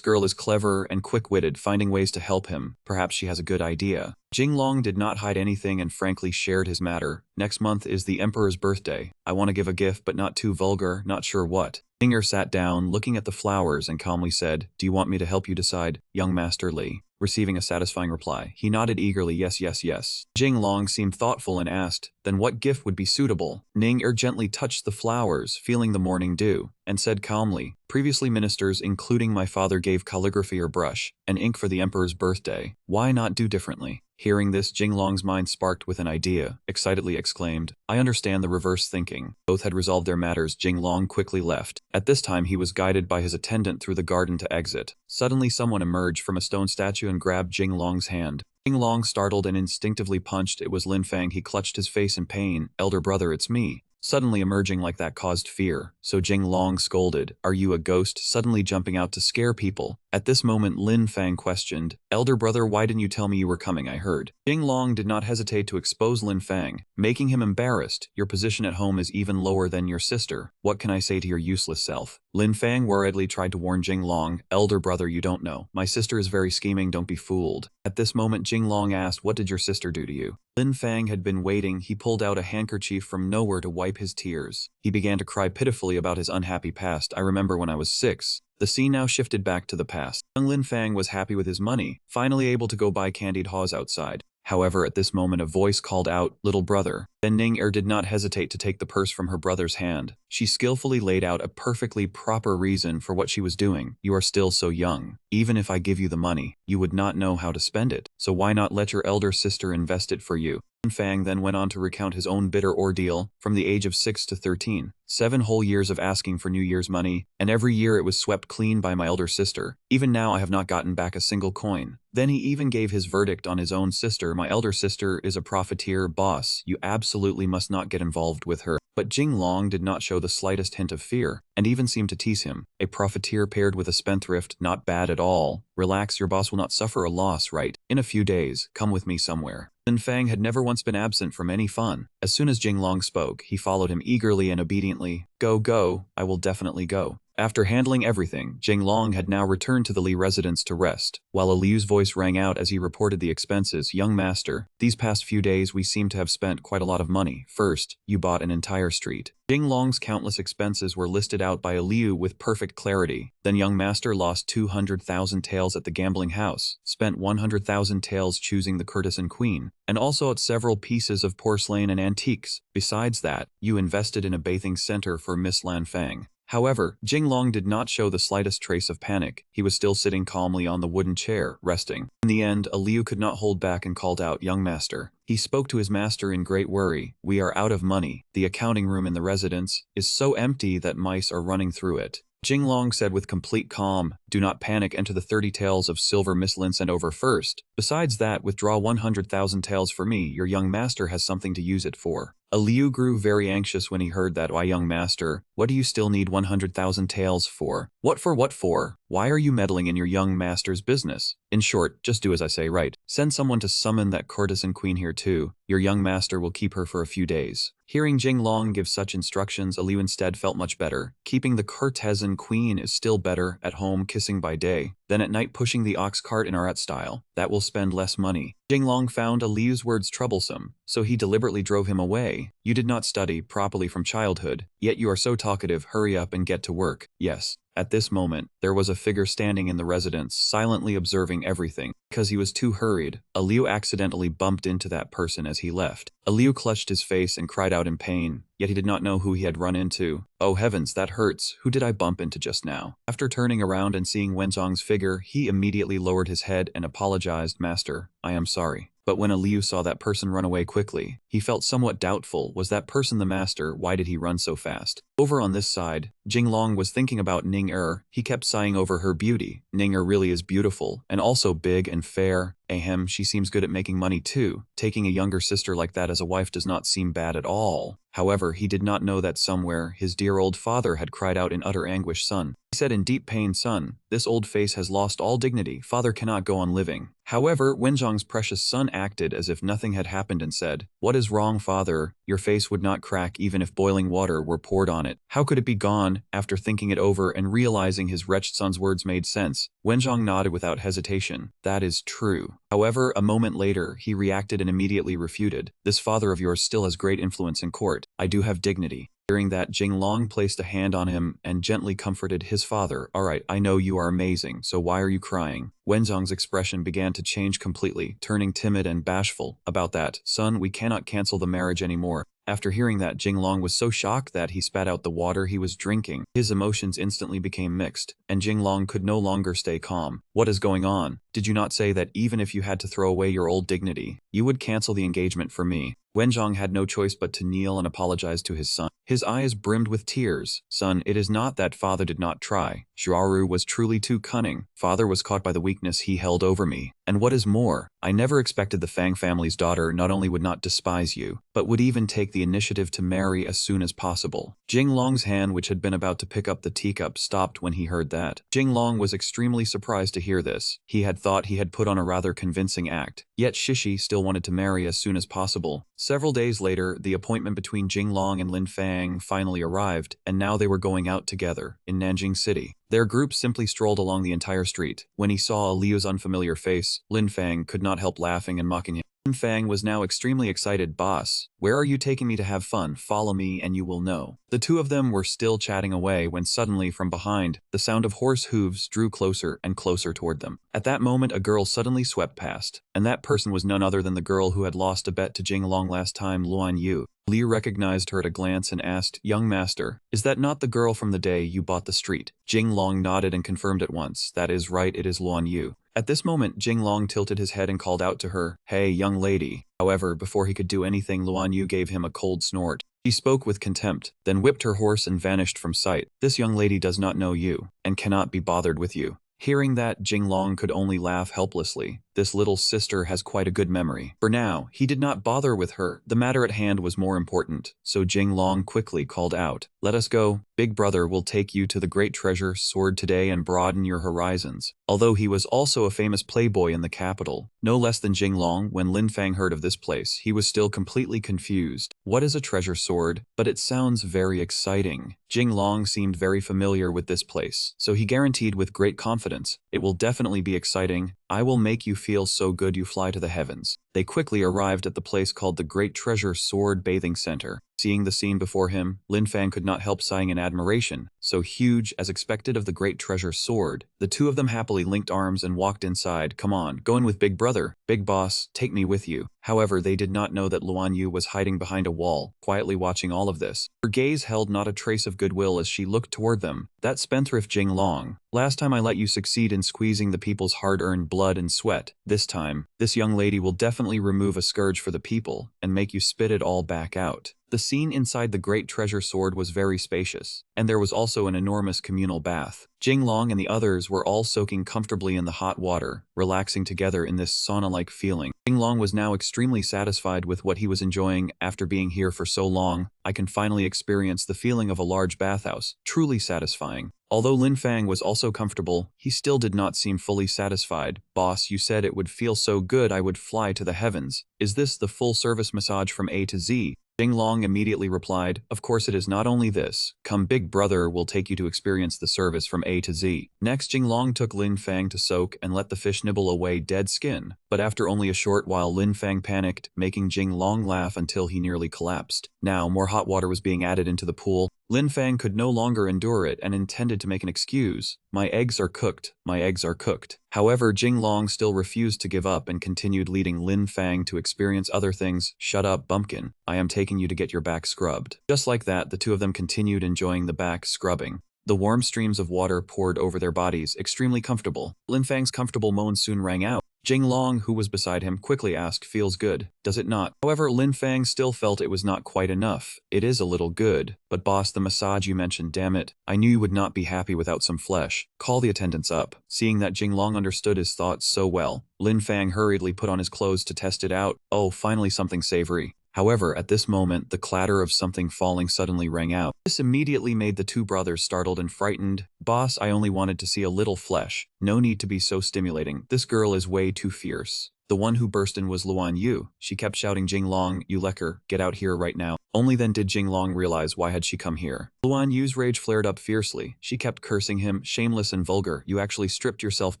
girl is clever and quick-witted, finding ways to help him. Perhaps she has a good idea. Jinglong did not hide anything and frankly shared his matter. Next month is the Emperor's birthday. I want to give a gift but not too vulgar, not sure what. Ning Er sat down, looking at the flowers and calmly said, do you want me to help you decide, young Master Li? Receiving a satisfying reply, he nodded eagerly, yes, yes, yes. Jinglong seemed thoughtful and asked, then what gift would be suitable? Ning Er gently touched the flowers, feeling the morning dew, and said calmly, previously ministers, including my father, gave calligraphy or brush and ink for the Emperor's birthday. Why not do differently? Hearing this, Jinglong's mind sparked with an idea, excitedly exclaimed, I understand the reverse thinking. Both had resolved their matters. Jinglong quickly left. At this time he was guided by his attendant through the garden to exit. Suddenly someone emerged from a stone statue and grabbed Jinglong's hand. Jinglong startled and instinctively punched. It was Lin Fang. He clutched his face in pain. Elder brother, it's me. Suddenly emerging like that caused fear, so Jinglong scolded, are you a ghost? Suddenly jumping out to scare people. At this moment Lin Fang questioned, elder brother, why didn't you tell me you were coming? I heard. Jinglong did not hesitate to expose Lin Fang, making him embarrassed. Your position at home is even lower than your sister. What can I say to your useless self? Lin Fang worriedly tried to warn Jinglong, elder brother, you don't know. My sister is very scheming, don't be fooled. At this moment Jinglong asked, what did your sister do to you? Lin Fang had been waiting. He pulled out a handkerchief from nowhere to wipe his tears. He began to cry pitifully about his unhappy past. I remember when I was 6. The scene now shifted back to the past. Young Lin Fang was happy with his money, finally able to go buy candied haws outside. However, at this moment a voice called out, little brother. Then Ning Er did not hesitate to take the purse from her brother's hand. She skillfully laid out a perfectly proper reason for what she was doing. You are still so young. Even if I give you the money, you would not know how to spend it. So why not let your elder sister invest it for you? Fang then went on to recount his own bitter ordeal from the age of 6 to 13. 7 whole years of asking for New Year's money, and every year it was swept clean by my elder sister. Even now I have not gotten back a single coin. Then he even gave his verdict on his own sister. My elder sister is a profiteer boss. You absolutely must not get involved with her. But Jing Long did not show the slightest hint of fear, and even seemed to tease him. A profiteer paired with a spendthrift, not bad at all. Relax, your boss will not suffer a loss, right? In a few days, come with me somewhere. Lin Fang had never once been absent from any fun. As soon as Jing Long spoke, he followed him eagerly and obediently. Go, go, I will definitely go. After handling everything, Jing Long had now returned to the Li residence to rest, while a Liu's voice rang out as he reported the expenses. Young master, these past few days we seem to have spent quite a lot of money. First, you bought an entire street. Jing Long's countless expenses were listed out by a Liu with perfect clarity. Then young master lost 200,000 taels at the gambling house, spent 100,000 taels choosing the courtesan queen, and also at several pieces of porcelain and antiques. Besides that, you invested in a bathing center for Miss Lan Fang. However, Jing Long did not show the slightest trace of panic. He was still sitting calmly on the wooden chair, resting. In the end, a Liu could not hold back and called out, young master. He spoke to his master in great worry. We are out of money. The accounting room in the residence is so empty that mice are running through it. Jing Long said with complete calm, do not panic, enter the 30 taels of silver Miss Lin sent over first. Besides that, withdraw 100,000 taels for me. Your young master has something to use it for. A Liu grew very anxious when he heard that. Why, young master, what do you still need 100,000 taels for? What for, what for? Why are you meddling in your young master's business? In short, just do as I say, right? Send someone to summon that courtesan queen here too. Your young master will keep her for a few days. Hearing Jing Long give such instructions, a Liu instead felt much better. Keeping the courtesan queen is still better. At home kissing by day, then at night pushing the ox cart in art style. That will spend less money. Jing Long found a Liu's words troublesome, so he deliberately drove him away. You did not study properly from childhood, yet you are so talkative. Hurry up and get to work. Yes. At this moment, there was a figure standing in the residence, silently observing everything. Because he was too hurried, a Liu accidentally bumped into that person as he left. A Liu clutched his face and cried out in pain, yet he did not know who he had run into. Oh heavens, that hurts. Who did I bump into just now? After turning around and seeing Wenzhong's figure, he immediately lowered his head and apologized. Master, I am sorry. But when a Liu saw that person run away quickly, he felt somewhat doubtful. Was that person the master? Why did he run so fast? Over on this side, Jing Long was thinking about Ning Er. He kept sighing over her beauty. Ning Er really is beautiful, and also big and fair. Ahem, she seems good at making money too. Taking a younger sister like that as a wife does not seem bad at all. However, he did not know that somewhere, his dear old father had cried out in utter anguish, son. He said in deep pain, son, this old face has lost all dignity. Father cannot go on living. However, Wenzhong's precious son acted as if nothing had happened and said, what is wrong, father? Your face would not crack even if boiling water were poured on it. How could it be gone? After thinking it over and realizing his wretched son's words made sense, Wenzhong nodded without hesitation. That is true. However, a moment later, he reacted and immediately refuted. This father of yours still has great influence in court. I do have dignity. Hearing that, Jing Long placed a hand on him and gently comforted his father. Alright, I know you are amazing, so why are you crying? Wenzhong's expression began to change completely, turning timid and bashful. About that, son, we cannot cancel the marriage anymore. After hearing that, Jing Long was so shocked that he spat out the water he was drinking. His emotions instantly became mixed, and Jing Long could no longer stay calm. What is going on? Did you not say that even if you had to throw away your old dignity, you would cancel the engagement for me? Wenzhong had no choice but to kneel and apologize to his son. His eyes brimmed with tears. Son, it is not that father did not try. Xiaoru was truly too cunning. Father was caught by the weakness he held over me. And what is more, I never expected the Fang family's daughter not only would not despise you, but would even take the initiative to marry as soon as possible. Jing Long's hand, which had been about to pick up the teacup, stopped when he heard that. Jing Long was extremely surprised to hear this. He had thought he had put on a rather convincing act, yet Shishi still wanted to marry as soon as possible. Several days later, the appointment between Jing Long and Lin Fang finally arrived, and now they were going out together in Nanjing City. Their group simply strolled along the entire street. When he saw Liu's unfamiliar face, Lin Fang could not help laughing and mocking him. Lin Fang was now extremely excited. Boss, where are you taking me to have fun? Follow me and you will know. The two of them were still chatting away when suddenly from behind, the sound of horse hooves drew closer and closer toward them. At that moment a girl suddenly swept past, and that person was none other than the girl who had lost a bet to Jinglong last time, Luan Yu. Li recognized her at a glance and asked, "Young master, is that not the girl from the day you bought the street?" Jinglong nodded and confirmed at once, "That is right, it is Luan Yu." At this moment, Jinglong tilted his head and called out to her, "Hey, young lady." However, before he could do anything, Luan Yu gave him a cold snort. She spoke with contempt, then whipped her horse and vanished from sight. "This young lady does not know you, and cannot be bothered with you." Hearing that, Jinglong could only laugh helplessly. This little sister has quite a good memory. For now, he did not bother with her. The matter at hand was more important, so Jinglong quickly called out, "Let us go. Big brother will take you to the great treasure sword today and broaden your horizons." Although he was also a famous playboy in the capital, no less than Jinglong, when Lin Fang heard of this place, he was still completely confused. What is a treasure sword? But it sounds very exciting. Jinglong seemed very familiar with this place, so he guaranteed with great confidence, "It will definitely be exciting. I will make you feel so good you fly to the heavens." They quickly arrived at the place called the Great Treasure Sword Bathing Center. Seeing the scene before him, Lin Fang could not help sighing in admiration. So huge, as expected of the Great Treasure Sword. The two of them happily linked arms and walked inside. "Come on, go in with big brother. Big boss, take me with you." However, they did not know that Luan Yu was hiding behind a wall, quietly watching all of this. Her gaze held not a trace of goodwill as she looked toward them. "That spendthrift Jinglong. Last time I let you succeed in squeezing the people's hard-earned blood and sweat. This time, this young lady will definitely remove a scourge for the people and make you spit it all back out." The scene inside the Great Treasure Sword was very spacious, and there was also an enormous communal bath. Jinglong and the others were all soaking comfortably in the hot water, relaxing together in this sauna-like feeling. Jinglong was now extremely satisfied with what he was enjoying. "After being here for so long, I can finally experience the feeling of a large bathhouse, truly satisfying." Although Lin Fang was also comfortable, he still did not seem fully satisfied. "Boss, you said it would feel so good I would fly to the heavens. Is this the full-service massage from A to Z?" Jinglong immediately replied, "Of course it is not only this. Come, big brother will take you to experience the service from A to Z." Next, Jinglong took Lin Fang to soak and let the fish nibble away dead skin. But after only a short while, Lin Fang panicked, making Jinglong laugh until he nearly collapsed. Now, more hot water was being added into the pool. Lin Fang could no longer endure it and intended to make an excuse. "My eggs are cooked. My eggs are cooked." However, Jinglong still refused to give up and continued leading Lin Fang to experience other things. "Shut up, bumpkin. I am taking you to get your back scrubbed." Just like that, the two of them continued enjoying the back scrubbing. The warm streams of water poured over their bodies, extremely comfortable. Lin Fang's comfortable moan soon rang out. Jinglong, who was beside him, quickly asked, "Feels good, does it not?" However, Lin Fang still felt it was not quite enough. "It is a little good. But boss, the massage you mentioned, damn it. I knew you would not be happy without some flesh. Call the attendants up." Seeing that Jinglong understood his thoughts so well, Lin Fang hurriedly put on his clothes to test it out. Oh, finally something savory. However, at this moment, the clatter of something falling suddenly rang out. This immediately made the two brothers startled and frightened. "Boss, I only wanted to see a little flesh. No need to be so stimulating. This girl is way too fierce." The one who burst in was Luan Yu. She kept shouting, "Jinglong, you lecker, get out here right now." Only then did Jinglong realize why had she come here. Luan Yu's rage flared up fiercely. She kept cursing him, "Shameless and vulgar, you actually stripped yourself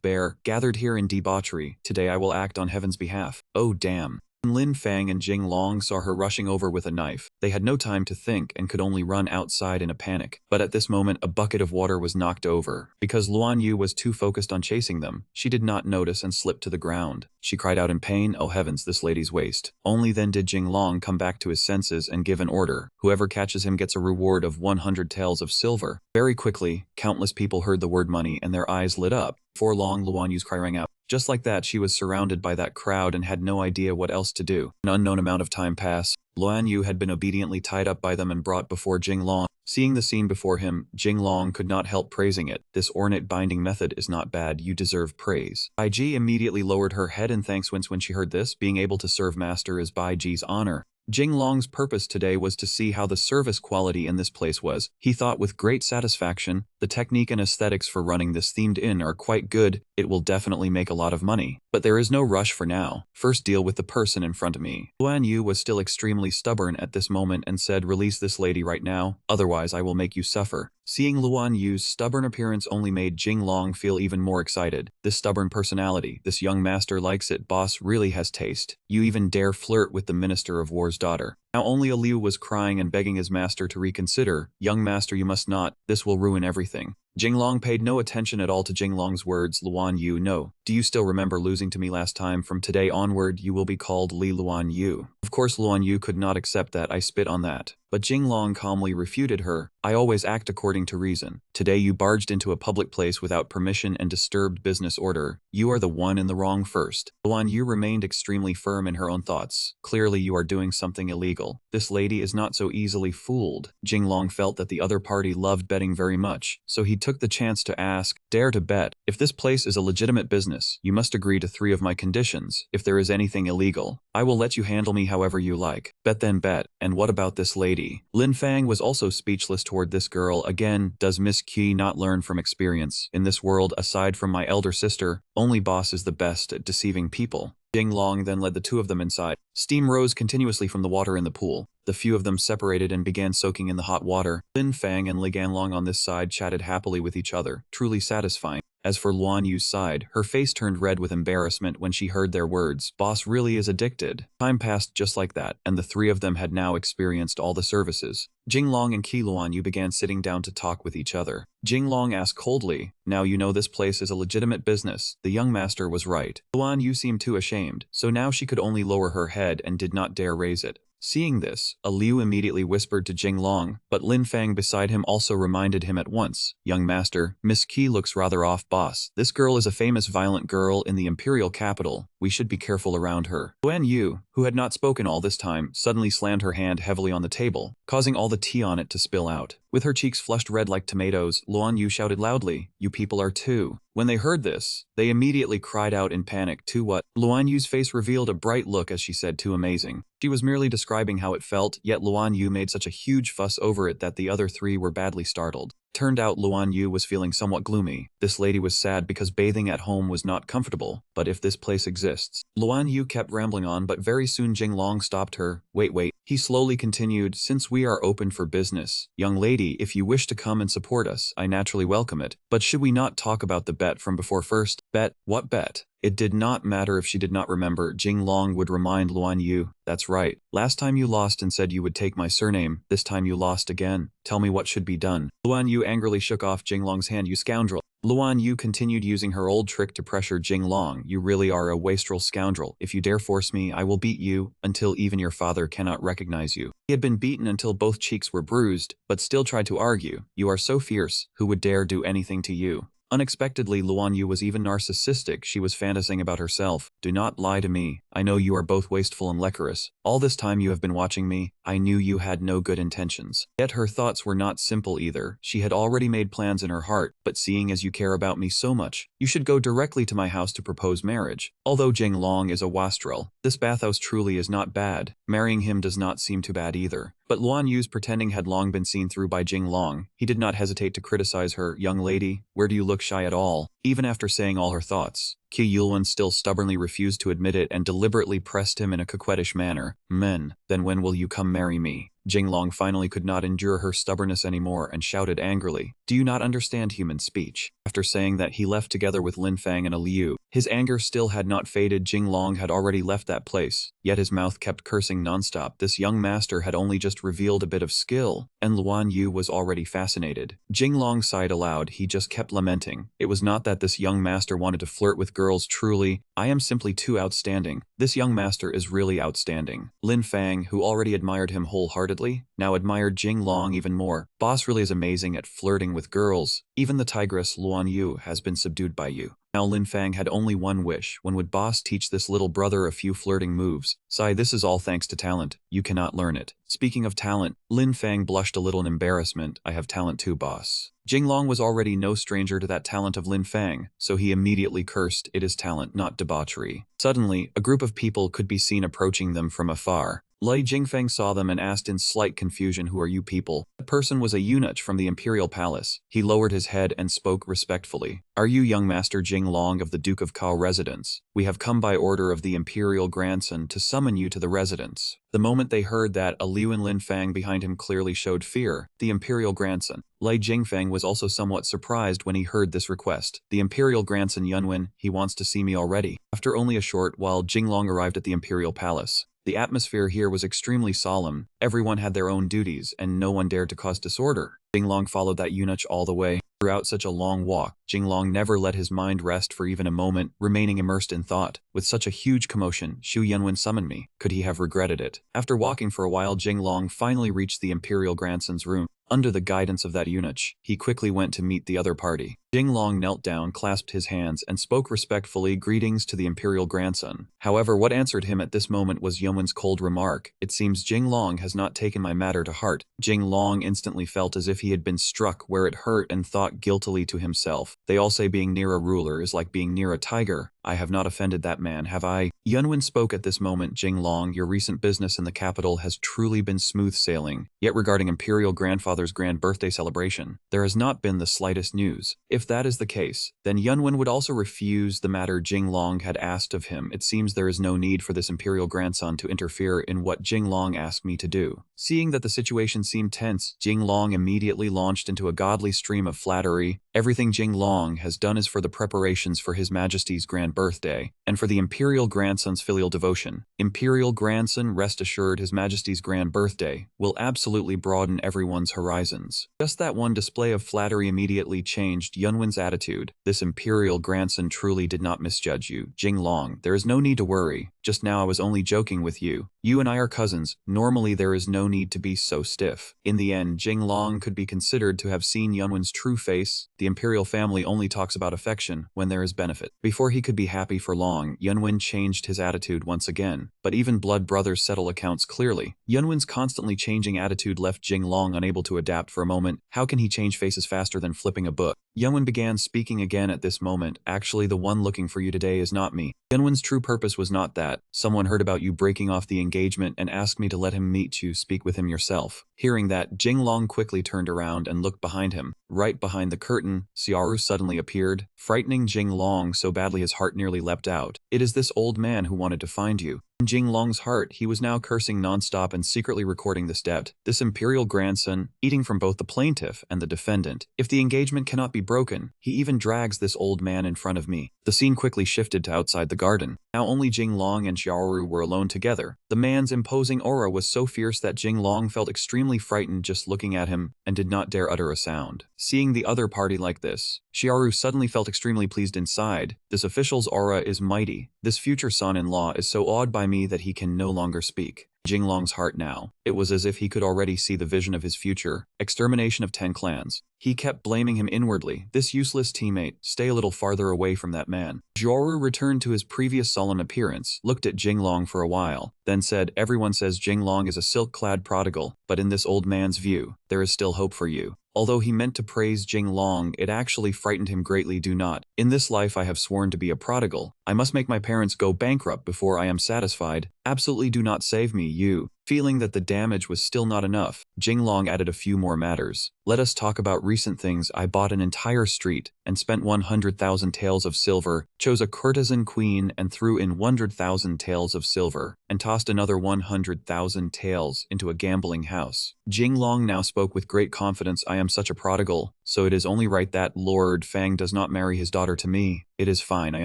bare, gathered here in debauchery. Today I will act on heaven's behalf." Oh damn. When Lin Fang and Jinglong saw her rushing over with a knife, they had no time to think and could only run outside in a panic. But at this moment, a bucket of water was knocked over. Because Luan Yu was too focused on chasing them, she did not notice and slipped to the ground. She cried out in pain, "Oh heavens, this lady's waist." Only then did Jinglong come back to his senses and give an order. "Whoever catches him gets a reward of 100 taels of silver." Very quickly, countless people heard the word money and their eyes lit up. Before long, Luan Yu's cry rang out. Just like that, she was surrounded by that crowd and had no idea what else to do. An unknown amount of time passed. Luan Yu had been obediently tied up by them and brought before Jinglong. Seeing the scene before him, Jinglong could not help praising it. "This ornate binding method is not bad, you deserve praise." Bai Ji immediately lowered her head in thanks when she heard this. Being able to serve master is Bai Ji's honor. Jinglong's purpose today was to see how the service quality in this place was. He thought with great satisfaction, the technique and aesthetics for running this themed inn are quite good. It will definitely make a lot of money. But there is no rush for now. First deal with the person in front of me. Luan Yu was still extremely stubborn at this moment and said, release this lady right now, otherwise I will make you suffer. Seeing Luan Yu's stubborn appearance only made Jinglong feel even more excited. This stubborn personality, this young master likes it. Boss really has taste. You even dare flirt with the Minister of War's daughter. Now only Liu was crying and begging his master to reconsider. Young master, you must not. This will ruin everything. Jinglong paid no attention at all to Jinglong's words. Luan Yu, no. Do you still remember losing to me last time? From today onward, you will be called Li Luan Yu. Of course Luan Yu could not accept that. I spit on that. But Jinglong calmly refuted her. I always act according to reason. Today you barged into a public place without permission and disturbed business order. You are the one in the wrong first. Luan Yu remained extremely firm in her own thoughts. Clearly you are doing something illegal. This lady is not so easily fooled. Jinglong felt that the other party loved betting very much, so he took the chance to ask, dare to bet. If this place is a legitimate business, you must agree to 3 of my conditions. If there is anything illegal, I will let you handle me however you like. Bet then bet. And what about this lady? Lin Fang was also speechless toward this girl. Again, does Miss Qi not learn from experience? In this world, aside from my elder sister, only Boss is the best at deceiving people. Jinglong then led the 2 of them inside. Steam rose continuously from the water in the pool. The few of them separated and began soaking in the hot water. Lin Fang and Li Ganlong on this side chatted happily with each other, truly satisfying. As for Luan Yu's side, her face turned red with embarrassment when she heard their words. Boss really is addicted. Time passed just like that, and the 3 of them had now experienced all the services. Jinglong and Qi Luan Yu began sitting down to talk with each other. Jinglong asked coldly, now you know this place is a legitimate business. The young master was right. Luan Yu seemed too ashamed, so now she could only lower her head and did not dare raise it. Seeing this, Liu immediately whispered to Jinglong, but Lin Fang beside him also reminded him at once. Young master, Miss Qi looks rather off. Boss. This girl is a famous violent girl in the imperial capital. We should be careful around her. Luan Yu, who had not spoken all this time, suddenly slammed her hand heavily on the table, causing all the tea on it to spill out. With her cheeks flushed red like tomatoes, Luan Yu shouted loudly, you people are too. When they heard this, they immediately cried out in panic. Too what? Luan Yu's face revealed a bright look as she said, too amazing. She was merely describing how it felt, yet Luan Yu made such a huge fuss over it that the other 3 were badly startled. Turned out Luan Yu was feeling somewhat gloomy. This lady was sad because bathing at home was not comfortable, but if this place exists. Luan Yu kept rambling on, but very soon Jinglong stopped her. Wait. He slowly continued, since we are open for business, young lady, if you wish to come and support us, I naturally welcome it. But should we not talk about the bet from before first? Bet? What bet? It did not matter if she did not remember. Jinglong would remind Luan Yu, that's right. Last time you lost and said you would take my surname. This time you lost again. Tell me what should be done. Luan Yu angrily shook off Jinglong's hand. You scoundrel. Luan Yu continued using her old trick to pressure Jinglong. You really are a wastrel scoundrel. If you dare force me, I will beat you until even your father cannot recognize you. He had been beaten until both cheeks were bruised, but still tried to argue. You are so fierce. Who would dare do anything to you? Unexpectedly, Luan Yu was even narcissistic. She was fantasizing about herself. Do not lie to me. I know you are both wasteful and lecherous. All this time you have been watching me. I knew you had no good intentions. Yet her thoughts were not simple either. She had already made plans in her heart, but seeing as you care about me so much, you should go directly to my house to propose marriage. Although Jinglong is a wastrel, this bathhouse truly is not bad. Marrying him does not seem too bad either. But Luan Yu's pretending had long been seen through by Jinglong. He did not hesitate to criticize her. Young lady, where do you look shy at all? Even after saying all her thoughts, Qi Yulwen still stubbornly refused to admit it and deliberately pressed him in a coquettish manner. Men, then when will you come marry me? Jinglong finally could not endure her stubbornness anymore and shouted angrily, do you not understand human speech? After saying that, he left together with Lin Fang and Liu. His anger still had not faded. Jinglong had already left that place, yet his mouth kept cursing nonstop. This young master had only just revealed a bit of skill, and Luan Yu was already fascinated. Jinglong sighed aloud. He just kept lamenting. It was not that this young master wanted to flirt with girls. Truly, I am simply too outstanding. This young master is really outstanding. Lin Fang, who already admired him wholeheartedly, now admired Jinglong even more. Boss really is amazing at flirting with girls. Even the tigress Luan Yu has been subdued by you. Now Lin Fang had only one wish. When would Boss teach this little brother a few flirting moves? Sigh, this is all thanks to talent. You cannot learn it. Speaking of talent, Lin Fang blushed a little in embarrassment. I have talent too, boss. Jinglong was already no stranger to that talent of Lin Fang, so he immediately cursed. It is talent, not debauchery. Suddenly, a group of people could be seen approaching them from afar. Lei Jingfeng saw them and asked in slight confusion, "Who are you people?" The person was a eunuch from the imperial palace. He lowered his head and spoke respectfully. "Are you young Master Jinglong of the Duke of Cao residence? We have come by order of the imperial grandson to summon you to the residence." The moment they heard that, a Liu and Lin Fang behind him clearly showed fear. The imperial grandson. Lei Jingfeng was also somewhat surprised when he heard this request. "The imperial grandson Yunwen, he wants to see me already." After only a short while, Jinglong arrived at the imperial palace. The atmosphere here was extremely solemn. Everyone had their own duties, and no one dared to cause disorder. Jinglong followed that eunuch all the way. Throughout such a long walk, Jinglong never let his mind rest for even a moment, remaining immersed in thought. With such a huge commotion, Shu Yunwen summoned me. Could he have regretted it? After walking for a while, Jinglong finally reached the imperial grandson's room. Under the guidance of that eunuch, he quickly went to meet the other party. Jinglong knelt down, clasped his hands, and spoke respectfully, "Greetings to the imperial grandson." However, what answered him at this moment was Yunwen's cold remark. "It seems Jinglong has not taken my matter to heart." Jinglong instantly felt as if he had been struck where it hurt and thought guiltily to himself. "They all say being near a ruler is like being near a tiger. I have not offended that man, have I?" Yunwen spoke at this moment. "Jinglong, your recent business in the capital has truly been smooth sailing. Yet regarding imperial grandfather's grand birthday celebration, there has not been the slightest news. If that is the case, then Yunwen would also refuse the matter Jinglong had asked of him. It seems there is no need for this imperial grandson to interfere in what Jinglong asked me to do." Seeing that the situation seemed tense, Jinglong immediately launched into a godly stream of flattery. "Everything Jinglong has done is for the preparations for His Majesty's grand birthday, and for the imperial grandson's filial devotion. Imperial grandson, rest assured His Majesty's grand birthday will absolutely broaden everyone's horizons." Just that one display of flattery immediately changed Yunwen's attitude. "This imperial grandson truly did not misjudge you, Jinglong. There is no need to worry. Just now I was only joking with you. You and I are cousins. Normally there is no need to be so stiff." In the end, Jinglong could be considered to have seen Yunwen's true face. The imperial family only talks about affection when there is benefit. Before he could be happy for long, Yunwen changed his attitude once again. But even blood brothers settle accounts clearly. Yunwen's constantly changing attitude left Jinglong unable to adapt for a moment. How can he change faces faster than flipping a book? Yunwen began speaking again at this moment. "Actually, the one looking for you today is not me. Yunwen's true purpose was not that. Someone heard about you breaking off the engagement and asked me to let him meet you, speak with him yourself." Hearing that, Jinglong quickly turned around and looked behind him. Right behind the curtain, Xiaoru suddenly appeared, frightening Jinglong so badly his heart nearly leapt out. "It is this old man who wanted to find you." In Jinglong's heart, he was now cursing nonstop and secretly recording this debt. This imperial grandson, eating from both the plaintiff and the defendant. If the engagement cannot be broken, he even drags this old man in front of me. The scene quickly shifted to outside the garden. Now only Jinglong and Xiaoru were alone together. The man's imposing aura was so fierce that Jinglong felt extremely frightened just looking at him and did not dare utter a sound. Seeing the other party like this, Xiaoru suddenly felt extremely pleased inside. This official's aura is mighty. This future son-in-law is so awed by me that he can no longer speak. Jinglong's heart now. It was as if he could already see the vision of his future. Extermination of 10 clans. He kept blaming him inwardly. "This useless teammate, stay a little farther away from that man." Xiaoru returned to his previous solemn appearance, looked at Jinglong for a while, then said, "Everyone says Jinglong is a silk-clad prodigal, but in this old man's view, there is still hope for you." Although he meant to praise Jinglong, it actually frightened him greatly. "Do not. In this life I have sworn to be a prodigal. I must make my parents go bankrupt before I am satisfied. Absolutely do not save me, you." Feeling that the damage was still not enough, Jinglong added a few more matters. "Let us talk about recent things. I bought an entire street and spent 100,000 taels of silver, chose a courtesan queen and threw in 100,000 taels of silver, and tossed another 100,000 taels into a gambling house." Jinglong now spoke with great confidence. "I am such a prodigal, so it is only right that Lord Fang does not marry his daughter to me. It is fine, I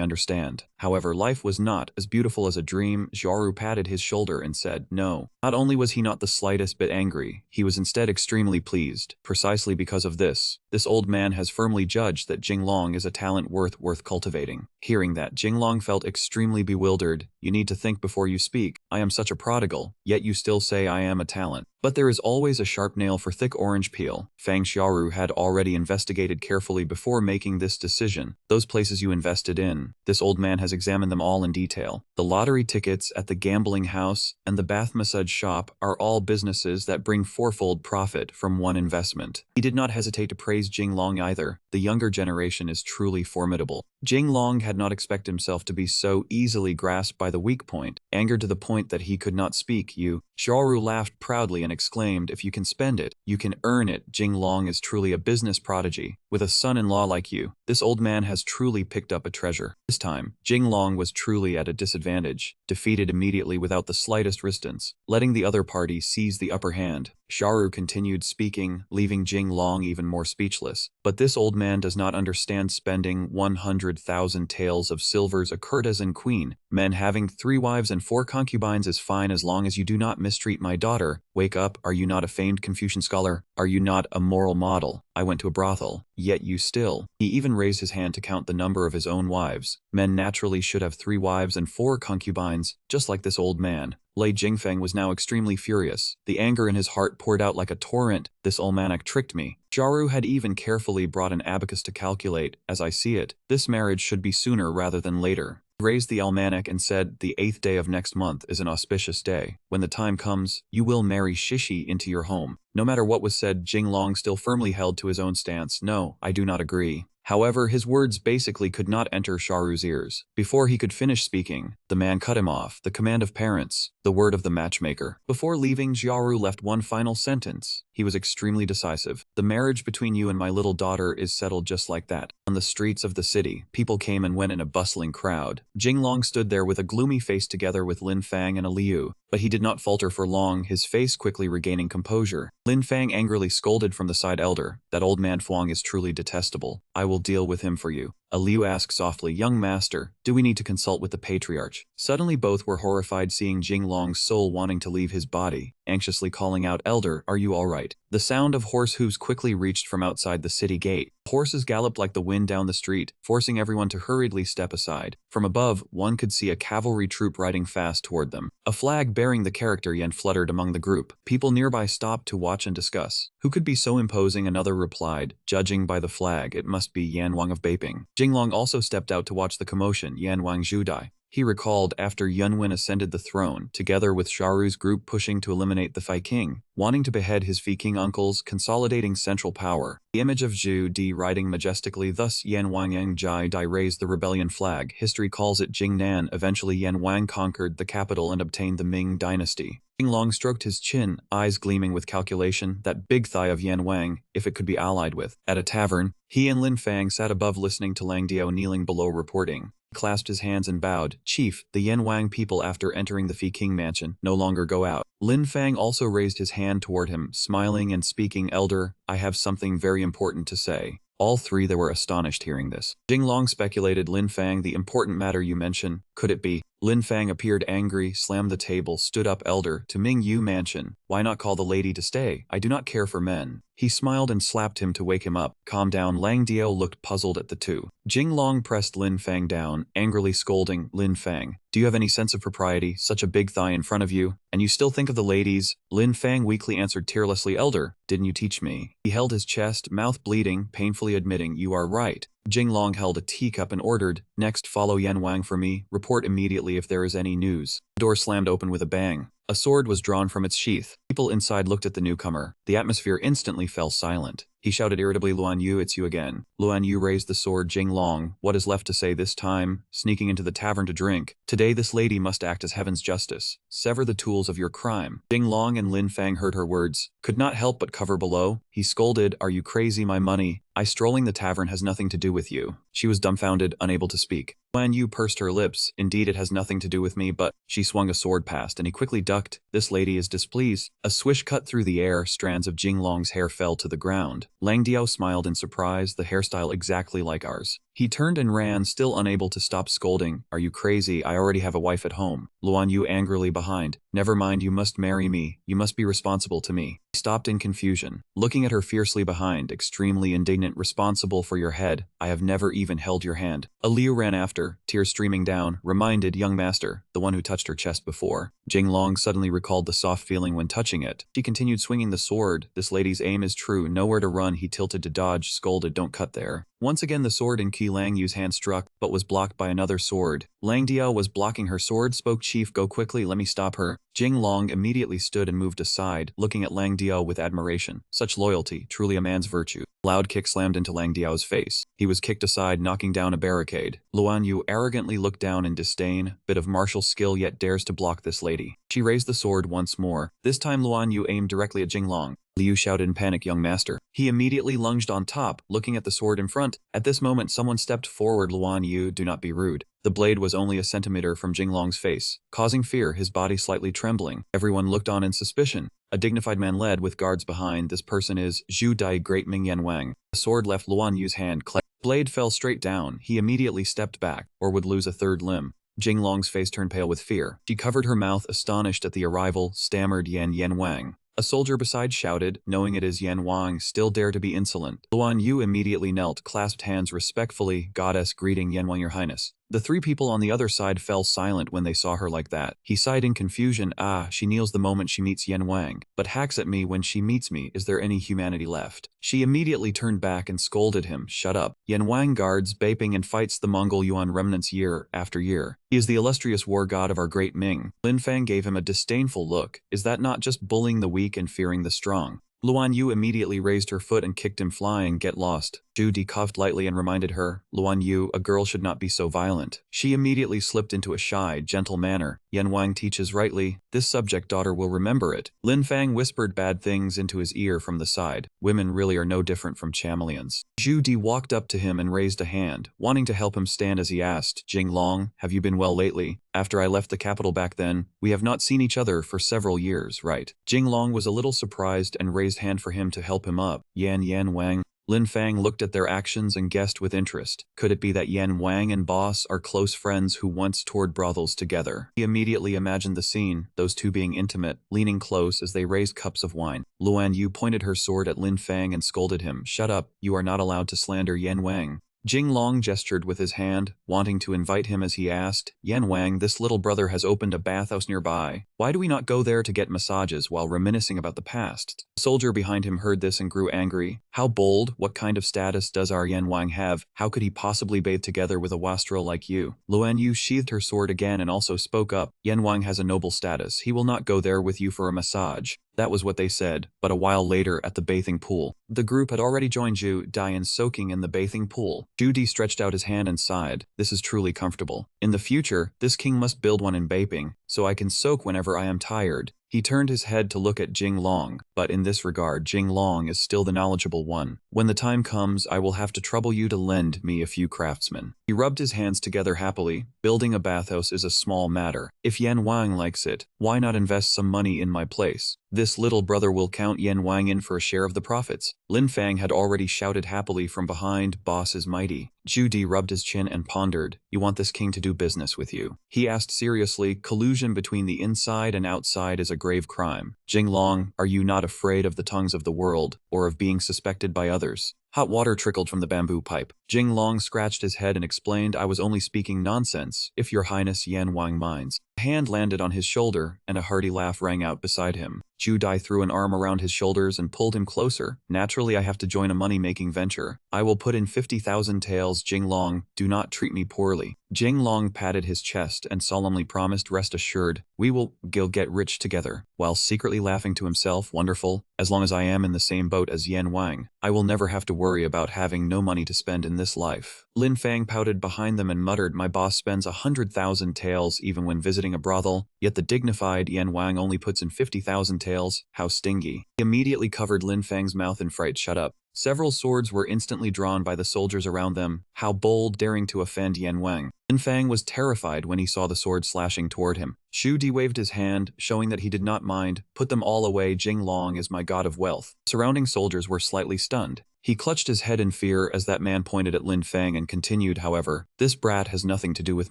understand. However, life was not as beautiful as a dream." Xiaoru patted his shoulder and said, "No." Not only was he not the slightest bit angry, he was instead extremely pleased. Precisely because of this old man has firmly judged that Jinglong is a talent worth cultivating. Hearing that, Jinglong felt extremely bewildered. "You need to think before you speak. I am such a prodigal, yet you still say I am a talent. But there is always a sharp nail for thick orange peel." Fang Xiaoru had already investigated carefully before making this decision. "Those places you invested in, this old man has examined them all in detail. The lottery tickets at the gambling house and the bath massage shop are all businesses that bring fourfold profit from one investment." He did not hesitate to praise Jinglong either. "The younger generation is truly formidable." Jinglong had not expected himself to be so easily grasped by the weak point. Angered to the point that he could not speak, "You, Xiaoru laughed proudly and exclaimed, if you can spend it, you can earn it. Jinglong is truly a business prodigy. With a son-in-law like you, this old man has truly picked up a treasure. This time, Jinglong was truly at a disadvantage, defeated immediately without the slightest resistance, letting the other party seize the upper hand. Xiaoru continued speaking, leaving Jinglong even more speechless. But this old man does not understand spending 100,000 taels of silvers a courtesan queen. Men having 3 wives and 4 concubines is fine as long as you do not mistreat my daughter. Wake up, are you not a famed Confucian scholar? Are you not a moral model? I went to a brothel, yet you still. He even raised his hand to count the number of his own wives. Men naturally should have 3 wives and 4 concubines, just like this old man. Lei Jingfeng was now extremely furious. The anger in his heart poured out like a torrent. This almanac tricked me. Xiaoru had even carefully brought an abacus to calculate. As I see it, this marriage should be sooner rather than later. He raised the almanac and said, the 8th day of next month is an auspicious day. When the time comes, you will marry Shishi into your home. No matter what was said, Jinglong still firmly held to his own stance. No, I do not agree. However, his words basically could not enter Xiaoru's ears. Before he could finish speaking, the man cut him off. The command of parents, the word of the matchmaker. Before leaving, Xiaoru left one final sentence. He was extremely decisive. The marriage between you and my little daughter is settled just like that. On the streets of the city, people came and went in a bustling crowd. Jinglong stood there with a gloomy face together with Lin Fang and a Liu, but he did not falter for long, his face quickly regaining composure. Lin Fang angrily scolded from the side elder, that old man Fuang is truly detestable. I will deal with him for you. A Liu asked softly, young master, do we need to consult with the patriarch? Suddenly both were horrified seeing Jinglong's soul wanting to leave his body, anxiously calling out, elder, are you alright? The sound of horse hooves quickly reached from outside the city gate. Horses galloped like the wind down the street, forcing everyone to hurriedly step aside. From above, one could see a cavalry troop riding fast toward them. A flag bearing the character Yan fluttered among the group. People nearby stopped to watch and discuss. Who could be so imposing? Another replied, judging by the flag, it must be Yan Wang of Beiping. Jinglong also stepped out to watch the commotion. Yan Wang Zhudai. He recalled after Yunwen ascended the throne, together with Xiaoru's group pushing to eliminate the Fei King, wanting to behead his Fei King uncles, consolidating central power. The image of Zhu Di riding majestically, thus Yan Wang Yang Jai Dai raised the rebellion flag. History calls it Jingnan. Eventually Yan Wang conquered the capital and obtained the Ming dynasty. Jinglong stroked his chin, eyes gleaming with calculation. That big thigh of Yan Wang, if it could be allied with. At a tavern, he and Lin Fang sat above listening to Lang Diao kneeling below reporting. He clasped his hands and bowed. Chief, the Yan Wang people after entering the Fei King mansion no longer go out. Lin Fang also raised his hand toward him, smiling and speaking, elder, I have something very important to say. All 3 they were astonished hearing this. Jinglong speculated, Lin Fang, the important matter you mention, could it be? Lin Fang appeared angry, slammed the table, stood up, elder, to Ming Yu mansion. Why not call the lady to stay? I do not care for men. He smiled and slapped him to wake him up. Calm down. Lang Diao looked puzzled at the two. Jinglong pressed Lin Fang down, angrily scolding, Lin Fang, do you have any sense of propriety? Such a big thigh in front of you, and you still think of the ladies? Lin Fang weakly answered tearlessly, elder, didn't you teach me? He held his chest, mouth bleeding, painfully admitting, you are right. Jinglong held a teacup and ordered, next follow Yan Wang for me, report immediately if there is any news. The door slammed open with a bang. A sword was drawn from its sheath. People inside looked at the newcomer. The atmosphere instantly fell silent. He shouted irritably, Luan Yu, it's you again. Luan Yu raised the sword. Jinglong, what is left to say this time? Sneaking into the tavern to drink. Today this lady must act as heaven's justice. Sever the tools of your crime. Jinglong and Lin Fang heard her words, could not help but cover below. He scolded, are you crazy? My money. I strolling the tavern has nothing to do with you. She was dumbfounded, unable to speak. Luan Yu pursed her lips. Indeed it has nothing to do with me, but she swung a sword past and he quickly ducked. This lady is displeased. A swish cut through the air. Strands of Jinglong's hair fell to the ground. Lang Diao smiled in surprise, the hairstyle exactly like ours. He turned and ran, still unable to stop scolding. Are you crazy? I already have a wife at home. Luan Yu angrily behind. Never mind, you must marry me. You must be responsible to me. He stopped in confusion, looking at her fiercely behind, extremely indignant. Responsible for your head. I have never even held your hand. A Liu ran after, tears streaming down, reminded young master, the one who touched her chest before. Jinglong suddenly recalled the soft feeling when touching it. She continued swinging the sword. This lady's aim is true. Nowhere to run. He tilted to dodge, scolded, don't cut there. Once again the sword in Qi Lang Yu's hand struck, but was blocked by another sword. Lang Diao was blocking her sword, spoke, chief, go quickly, let me stop her. Jinglong immediately stood and moved aside, looking at Lang Diao with admiration. Such loyalty, truly a man's virtue. Loud kick slammed into Lang Diao's face. He was kicked aside, knocking down a barricade. Luan Yu arrogantly looked down in disdain. Bit of martial skill, yet dares to block this lady. She raised the sword once more. This time Luan Yu aimed directly at Jinglong. Liu shouted in panic, "Young master." He immediately lunged on top, looking at the sword in front. At this moment someone stepped forward. Luan Yu, do not be rude. The blade was only a centimeter from Jinglong's face, causing fear, his body slightly trembling. Everyone looked on in suspicion. A dignified man led, with guards behind. This person is Zhu Dai, Great Ming Yan Wang. The sword left Luan Yu's hand. Blade fell straight down. He immediately stepped back, or would lose a third limb. Jinglong's face turned pale with fear. She covered her mouth, astonished at the arrival, stammered, Yan Wang. A soldier beside shouted, knowing it is Yan Wang, still dare to be insolent. Luan Yu immediately knelt, clasped hands respectfully, "Goddess, greeting Yan Wang, your highness." The three people on the other side fell silent when they saw her like that. He sighed in confusion. She kneels the moment she meets Yan Wang, but hacks at me when she meets me. Is there any humanity left? She immediately turned back and scolded him, "Shut up." Yan Wang guards Beiping and fights the Mongol Yuan remnants year after year. He is the illustrious war god of our great Ming. Lin Fang gave him a disdainful look. Is that not just bullying the weak and fearing the strong? Luan Yu immediately raised her foot and kicked him flying. "Get lost." Zhu Di coughed lightly and reminded her, "Luan Yu, a girl should not be so violent." She immediately slipped into a shy, gentle manner. Yan Wang teaches rightly. This subject daughter will remember it. Lin Fang whispered bad things into his ear from the side. Women really are no different from chameleons. Zhu Di walked up to him and raised a hand, wanting to help him stand as he asked, "Jinglong, have you been well lately? After I left the capital back then, we have not seen each other for several years, right?" Jinglong was a little surprised and raised hand for him to help him up. Yan Wang. Lin Fang looked at their actions and guessed with interest. Could it be that Yan Wang and Boss are close friends who once toured brothels together? He immediately imagined the scene, those two being intimate, leaning close as they raised cups of wine. Luan Yu pointed her sword at Lin Fang and scolded him, "Shut up, you are not allowed to slander Yan Wang." Jinglong gestured with his hand, wanting to invite him as he asked, "Yan Wang, this little brother has opened a bathhouse nearby. Why do we not go there to get massages while reminiscing about the past?" The soldier behind him heard this and grew angry. How bold? What kind of status does our Yan Wang have? How could he possibly bathe together with a wastrel like you? Luan Yu sheathed her sword again and also spoke up. Yan Wang has a noble status. He will not go there with you for a massage. That was what they said, but a while later at the bathing pool. The group had already joined Zhu Di in soaking in the bathing pool. Zhu Di stretched out his hand and sighed. This is truly comfortable. In the future, this king must build one in Beiping, so I can soak whenever I am tired. He turned his head to look at Jinglong, but in this regard Jinglong is still the knowledgeable one. When the time comes, I will have to trouble you to lend me a few craftsmen. He rubbed his hands together happily. Building a bathhouse is a small matter. If Yan Wang likes it, why not invest some money in my place? This little brother will count Yan Wang in for a share of the profits. Lin Fang had already shouted happily from behind, "Boss is mighty." Zhu Di rubbed his chin and pondered, "You want this king to do business with you?" He asked seriously, "Collusion between the inside and outside is a grave crime. Jinglong, are you not afraid of the tongues of the world, or of being suspected by others?" Hot water trickled from the bamboo pipe. Jinglong scratched his head and explained, "I was only speaking nonsense, if your highness Yan Wang minds." A hand landed on his shoulder, and a hearty laugh rang out beside him. Zhu Di threw an arm around his shoulders and pulled him closer. "Naturally I have to join a money-making venture. I will put in 50,000 taels. Jinglong, do not treat me poorly." Jinglong patted his chest and solemnly promised, "Rest assured, we will get rich together," while secretly laughing to himself, "Wonderful, as long as I am in the same boat as Yan Wang, I will never have to worry about having no money to spend in this life." Lin Fang pouted behind them and muttered, "My boss spends 100,000 taels even when visiting a brothel, yet the dignified Yan Wang only puts in 50,000 taels. How stingy." He immediately covered Lin Fang's mouth in fright. "Shut up." Several swords were instantly drawn by the soldiers around them. How bold, daring to offend Yan Wang. Lin Fang was terrified when he saw the sword slashing toward him. Zhu Di waved his hand, showing that he did not mind. "Put them all away. Jinglong is my god of wealth." Surrounding soldiers were slightly stunned. He clutched his head in fear as that man pointed at Lin Fang and continued, "However, this brat has nothing to do with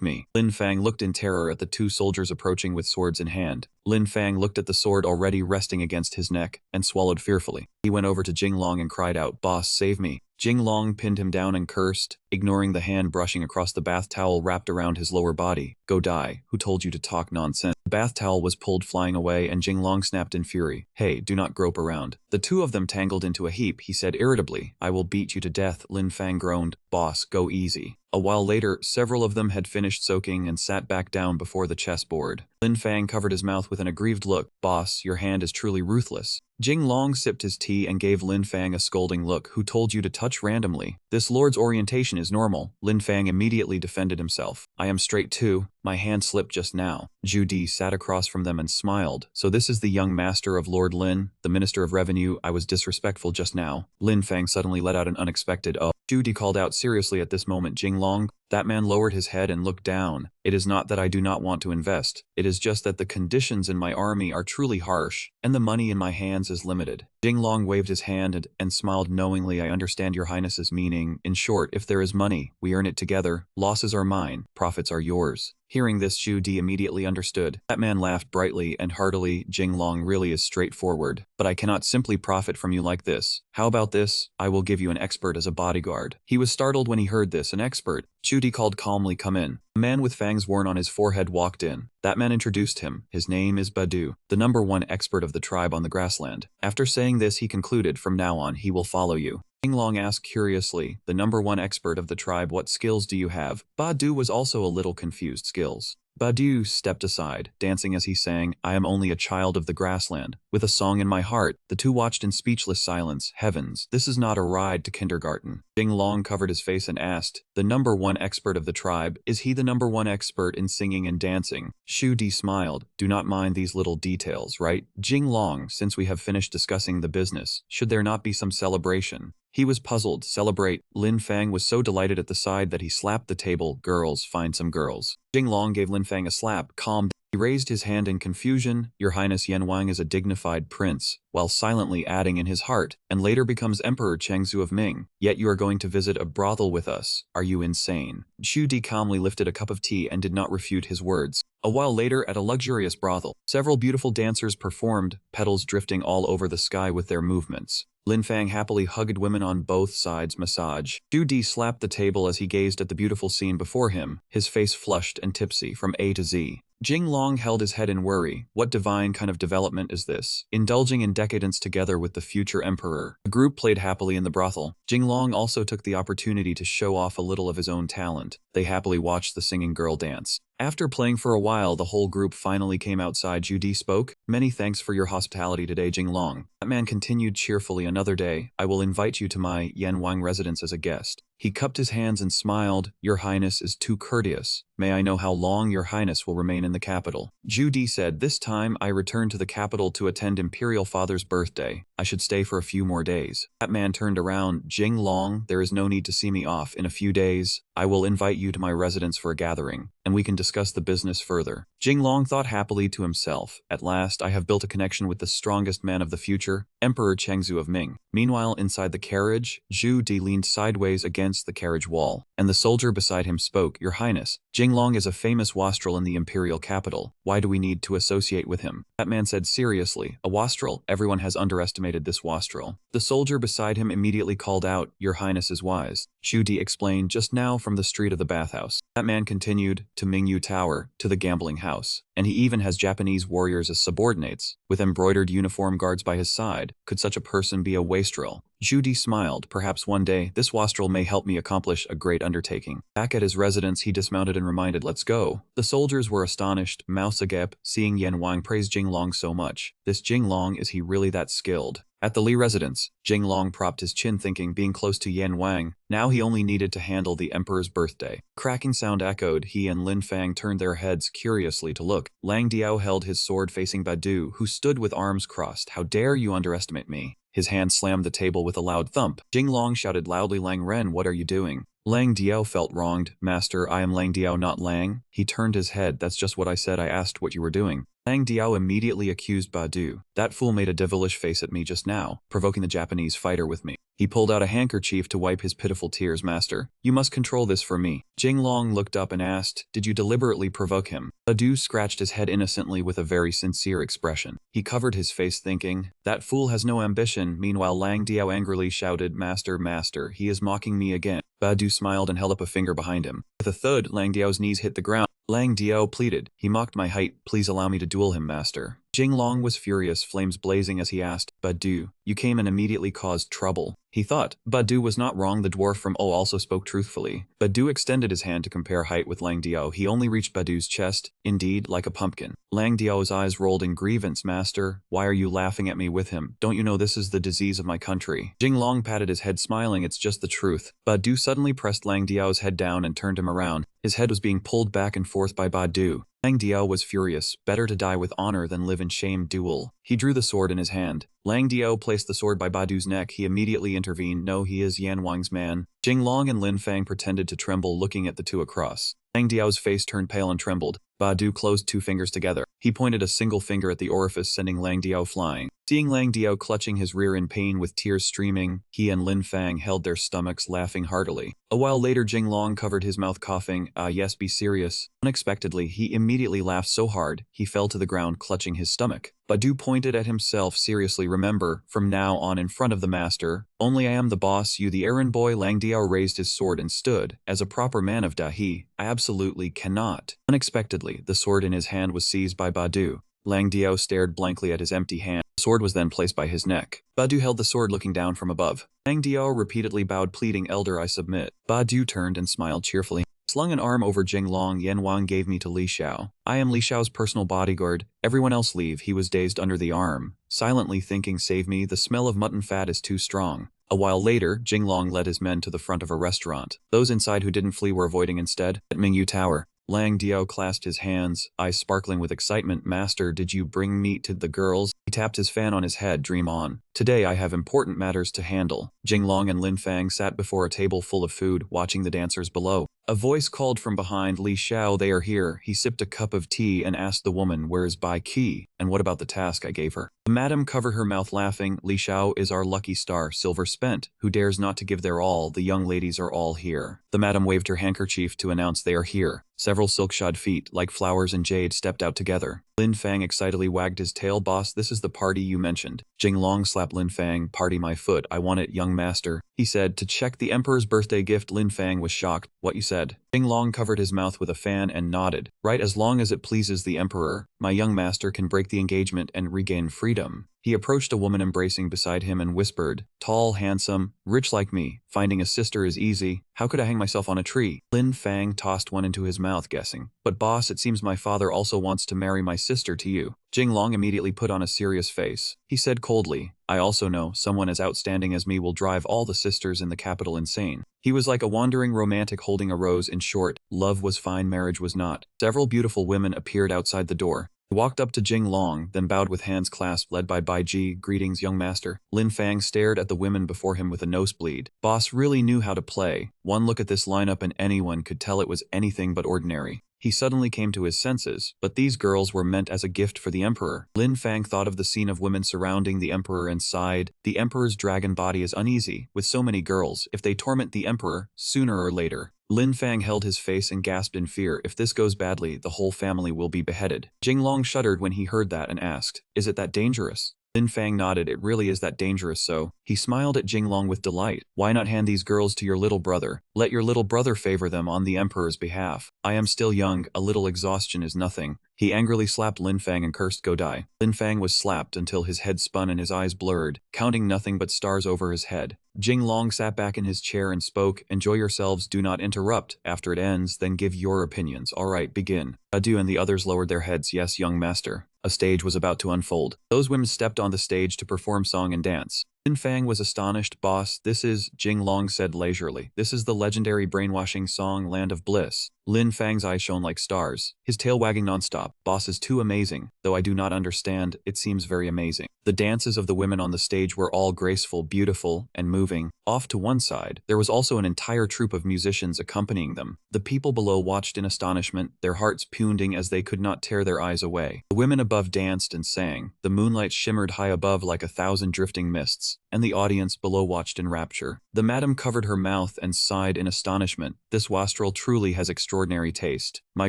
me." Lin Fang looked in terror at the two soldiers approaching with swords in hand. Lin Fang looked at the sword already resting against his neck and swallowed fearfully. He went over to Jinglong and cried out, "Boss, save me." Jinglong pinned him down and cursed, ignoring the hand brushing across the bath towel wrapped around his lower body. "Go die. Who told you to talk nonsense?" The bath towel was pulled flying away and Jinglong snapped in fury, "Hey, do not grope around." The two of them tangled into a heap. He said irritably, "I will beat you to death." Lin Fang groaned, "Boss, go easy." A while later, several of them had finished soaking and sat back down before the chessboard. Lin Fang covered his mouth with an aggrieved look. Boss, your hand is truly ruthless. Jing Long sipped his tea and gave Lin Fang a scolding look. Who told you to touch randomly? This lord's orientation is normal. Lin Fang immediately defended himself. I am straight too. My hand slipped just now. Zhu Di sat across from them and smiled. So this is the young master of Lord Lin, the Minister of Revenue. I was disrespectful just now. Lin Fang suddenly let out an unexpected "oh." Zhu Di called out seriously at this moment. Jing Long, that man lowered his head and looked down. It is not that I do not want to invest. It is just that the conditions in my army are truly harsh, and the money in my hands is limited. Jing Long waved his hand and smiled knowingly. I understand your highness's meaning. In short, if there is money, we earn it together. Losses are mine, profits are yours. Hearing this, Zhu Di immediately understood. That man laughed brightly and heartily. Jing Long really is straightforward. But I cannot simply profit from you like this. How about this? I will give you an expert as a bodyguard. He was startled when he heard this. An expert? Zhu Di called calmly, come in. A man with fangs worn on his forehead walked in. That man introduced him. His name is Badu, the #1 expert of the tribe on the grassland. After saying this, he concluded, from now on, he will follow you. Jing Long asked curiously, the #1 expert of the tribe, what skills do you have? Badu was also a little confused. Skills. Badu stepped aside, dancing as he sang, I am only a child of the grassland. With a song in my heart, the two watched in speechless silence. Heavens, this is not a ride to kindergarten. Jing Long covered his face and asked, the #1 expert of the tribe, is he the #1 expert in singing and dancing? Zhu Di smiled, do not mind these little details, right? Jing Long, since we have finished discussing the business, should there not be some celebration? He was puzzled. Celebrate. Lin Fang was so delighted at the side that he slapped the table. Girls, find some girls. Jing Long gave Lin Fang a slap. Calm down. He raised his hand in confusion. Your Highness Yan Wang is a dignified prince, while silently adding in his heart, and later becomes Emperor Chengzu of Ming. Yet you are going to visit a brothel with us. Are you insane? Zhu Di calmly lifted a cup of tea and did not refute his words. A while later, at a luxurious brothel, several beautiful dancers performed, petals drifting all over the sky with their movements. Lin Fang happily hugged women on both sides. Massage. Zhu Di slapped the table as he gazed at the beautiful scene before him, his face flushed and tipsy from A to Z. Jing Long held his head in worry. What divine kind of development is this? Indulging in decadence together with the future emperor. The group played happily in the brothel. Jing Long also took the opportunity to show off a little of his own talent. They happily watched the singing girl dance. After playing for a while, the whole group finally came outside. Zhu Di spoke. Many thanks for your hospitality today, Jing Long. That man continued cheerfully. Another day, I will invite you to my Yan Wang residence as a guest. He cupped his hands and smiled. Your Highness is too courteous. May I know how long your Highness will remain in the capital? Zhu Di said, this time I return to the capital to attend Imperial Father's birthday. I should stay for a few more days. That man turned around. Jing Long, there is no need to see me off. In a few days, I will invite you to my residence for a gathering, and we can discuss the business further. Jing Long thought happily to himself. At last, I have built a connection with the strongest man of the future, Emperor Chengzu of Ming. Meanwhile, inside the carriage, Zhu Di leaned sideways against the carriage wall, and the soldier beside him spoke, Your Highness, Jing Long is a famous wastrel in the imperial capital. Why do we need to associate with him? That man said seriously, a wastrel? Everyone has underestimated this wastrel. The soldier beside him immediately called out, Your Highness is wise. Zhu Di explained, just now from the street of the bathhouse. That man continued, to Mingyu Tower, to the gambling house. And he even has Japanese warriors as subordinates, with embroidered uniform guards by his side. Could such a person be a wastrel? Zhu Di smiled. Perhaps one day, this wastrel may help me accomplish a great undertaking. Back at his residence, he dismounted and reminded, let's go. The soldiers were astonished. MangaCapped, seeing Yan Wang praise Jing Long so much. This Jing Long, is he really that skilled? At the Li residence, Jing Long propped his chin thinking, being close to Yan Wang, now he only needed to handle the emperor's birthday. Cracking sound echoed. He and Lin Fang turned their heads curiously to look. Lang Diao held his sword facing Badu, who stood with arms crossed. How dare you underestimate me? His hand slammed the table with a loud thump. Jing Long shouted loudly, Lang Ren, what are you doing? Lang Diao felt wronged. Master, I am Lang Diao, not Lang. He turned his head. That's just what I said. I asked what you were doing. Lang Diao immediately accused Badu. That fool made a devilish face at me just now, provoking the Japanese fighter with me. He pulled out a handkerchief to wipe his pitiful tears. Master, you must control this for me. Jing Long looked up and asked, did you deliberately provoke him? Badu scratched his head innocently with a very sincere expression. He covered his face thinking, that fool has no ambition. Meanwhile, Lang Diao angrily shouted, Master, Master, he is mocking me again. Badu smiled and held up a finger behind him. With a thud, Lang Diao's knees hit the ground. Lang Diao pleaded, he mocked my height, please allow me to duel him, Master. Jinglong was furious, flames blazing as he asked, Badu, you came and immediately caused trouble. He thought. Badu was not wrong. The dwarf from O also spoke truthfully. Badu extended his hand to compare height with Lang Diao. He only reached Badu's chest, indeed, like a pumpkin. Lang Diao's eyes rolled in grievance. Master, why are you laughing at me with him? Don't you know this is the disease of my country? Jinglong patted his head, smiling. It's just the truth. Badu suddenly pressed Lang Diao's head down and turned him around. His head was being pulled back and forth by Badu. Lang Diao was furious. Better to die with honor than live in shame. Duel. He drew the sword in his hand. Lang Diao placed the sword by Badu's neck. He immediately intervened. No, he is Yan Wang's man. Jinglong and Lin Fang pretended to tremble, looking at the two across. Lang Diao's face turned pale and trembled. Badu closed two fingers together. He pointed a single finger at the orifice, sending Lang Diao flying. Seeing Lang Diao clutching his rear in pain with tears streaming, he and Lin Fang held their stomachs, laughing heartily. A while later, Jinglong covered his mouth, coughing. Yes, be serious. Unexpectedly, he immediately laughed so hard, he fell to the ground, clutching his stomach. Badu pointed at himself seriously. Remember, from now on in front of the master, only I am the boss, you the errand boy. Lang Diao raised his sword and stood. As a proper man of Dahi, I absolutely cannot. Unexpectedly, the sword in his hand was seized by Badu. Lang Diao stared blankly at his empty hand. The sword was then placed by his neck. Badu held the sword, looking down from above. Lang Diao repeatedly bowed, pleading, Elder, I submit. Badu turned and smiled cheerfully. Slung an arm over Jinglong. Yan Wang gave me to Li Xiao. I am Li Xiao's personal bodyguard. Everyone else leave. He was dazed under the arm, silently thinking, save me, the smell of mutton fat is too strong. A while later, Jinglong led his men to the front of a restaurant. Those inside who didn't flee were avoiding instead. At Mingyu Tower, Lang Diao clasped his hands, eyes sparkling with excitement. Master, did you bring meat to the girls? He tapped his fan on his head. Dream on. Today I have important matters to handle. Jinglong and Lin Fang sat before a table full of food, watching the dancers below. A voice called from behind. Li Xiao, they are here. He sipped a cup of tea and asked the woman, where is Bai Qi? And what about the task I gave her? The madam covered her mouth, laughing. Li Xiao is our lucky star, silver spent, who dares not to give their all. The young ladies are all here. The madam waved her handkerchief to announce they are here. Several silk-shod feet, like flowers and jade, stepped out together. Lin Fang excitedly wagged his tail. Boss, this is the party you mentioned. Jinglong slapped Lin Fang. Party my foot, I want it, young master. He said, to check the emperor's birthday gift. Lin Fang was shocked. What you said? Jinglong covered his mouth with a fan and nodded. Right, as long as it pleases the emperor, my young master can break the engagement and regain freedom. He approached a woman embracing beside him and whispered, tall, handsome, rich like me. Finding a sister is easy. How could I hang myself on a tree? Lin Fang tossed one into his mouth, guessing. But boss, it seems my father also wants to marry my sister to you. Jinglong immediately put on a serious face. He said coldly, I also know someone as outstanding as me will drive all the sisters in the capital insane. He was like a wandering romantic holding a rose. In short, love was fine, marriage was not. Several beautiful women appeared outside the door. He walked up to Jinglong, then bowed with hands clasped, led by Bai Ji. Greetings, young master. Lin Fang stared at the women before him with a nosebleed. Boss really knew how to play. One look at this lineup and anyone could tell it was anything but ordinary. He suddenly came to his senses, but these girls were meant as a gift for the emperor. Lin Fang thought of the scene of women surrounding the emperor and sighed. The emperor's dragon body is uneasy. With so many girls, if they torment the emperor, sooner or later. Lin Fang held his face and gasped in fear. If this goes badly, the whole family will be beheaded. Jinglong shuddered when he heard that and asked, is it that dangerous? Lin Fang nodded. It really is that dangerous, so. He smiled at Jinglong with delight. Why not hand these girls to your little brother? Let your little brother favor them on the emperor's behalf. I am still young, a little exhaustion is nothing. He angrily slapped Lin Fang and cursed, go die. Lin Fang was slapped until his head spun and his eyes blurred, counting nothing but stars over his head. Jinglong sat back in his chair and spoke, enjoy yourselves, do not interrupt. After it ends, then give your opinions. Alright, begin. Adu and the others lowered their heads. Yes, young master. A stage was about to unfold. Those women stepped on the stage to perform song and dance. Lin Fang was astonished. Boss, this is, Jinglong said leisurely. This is the legendary brainwashing song Land of Bliss. Lin Fang's eyes shone like stars, his tail wagging nonstop. Boss is too amazing. Though I do not understand, it seems very amazing. The dances of the women on the stage were all graceful, beautiful, and moving. Off to one side, there was also an entire troupe of musicians accompanying them. The people below watched in astonishment, their hearts pounding as they could not tear their eyes away. The women above danced and sang. The moonlight shimmered high above like 1,000 drifting mists, and the audience below watched in rapture. The madam covered her mouth and sighed in astonishment. This wastrel truly has extraordinary taste. My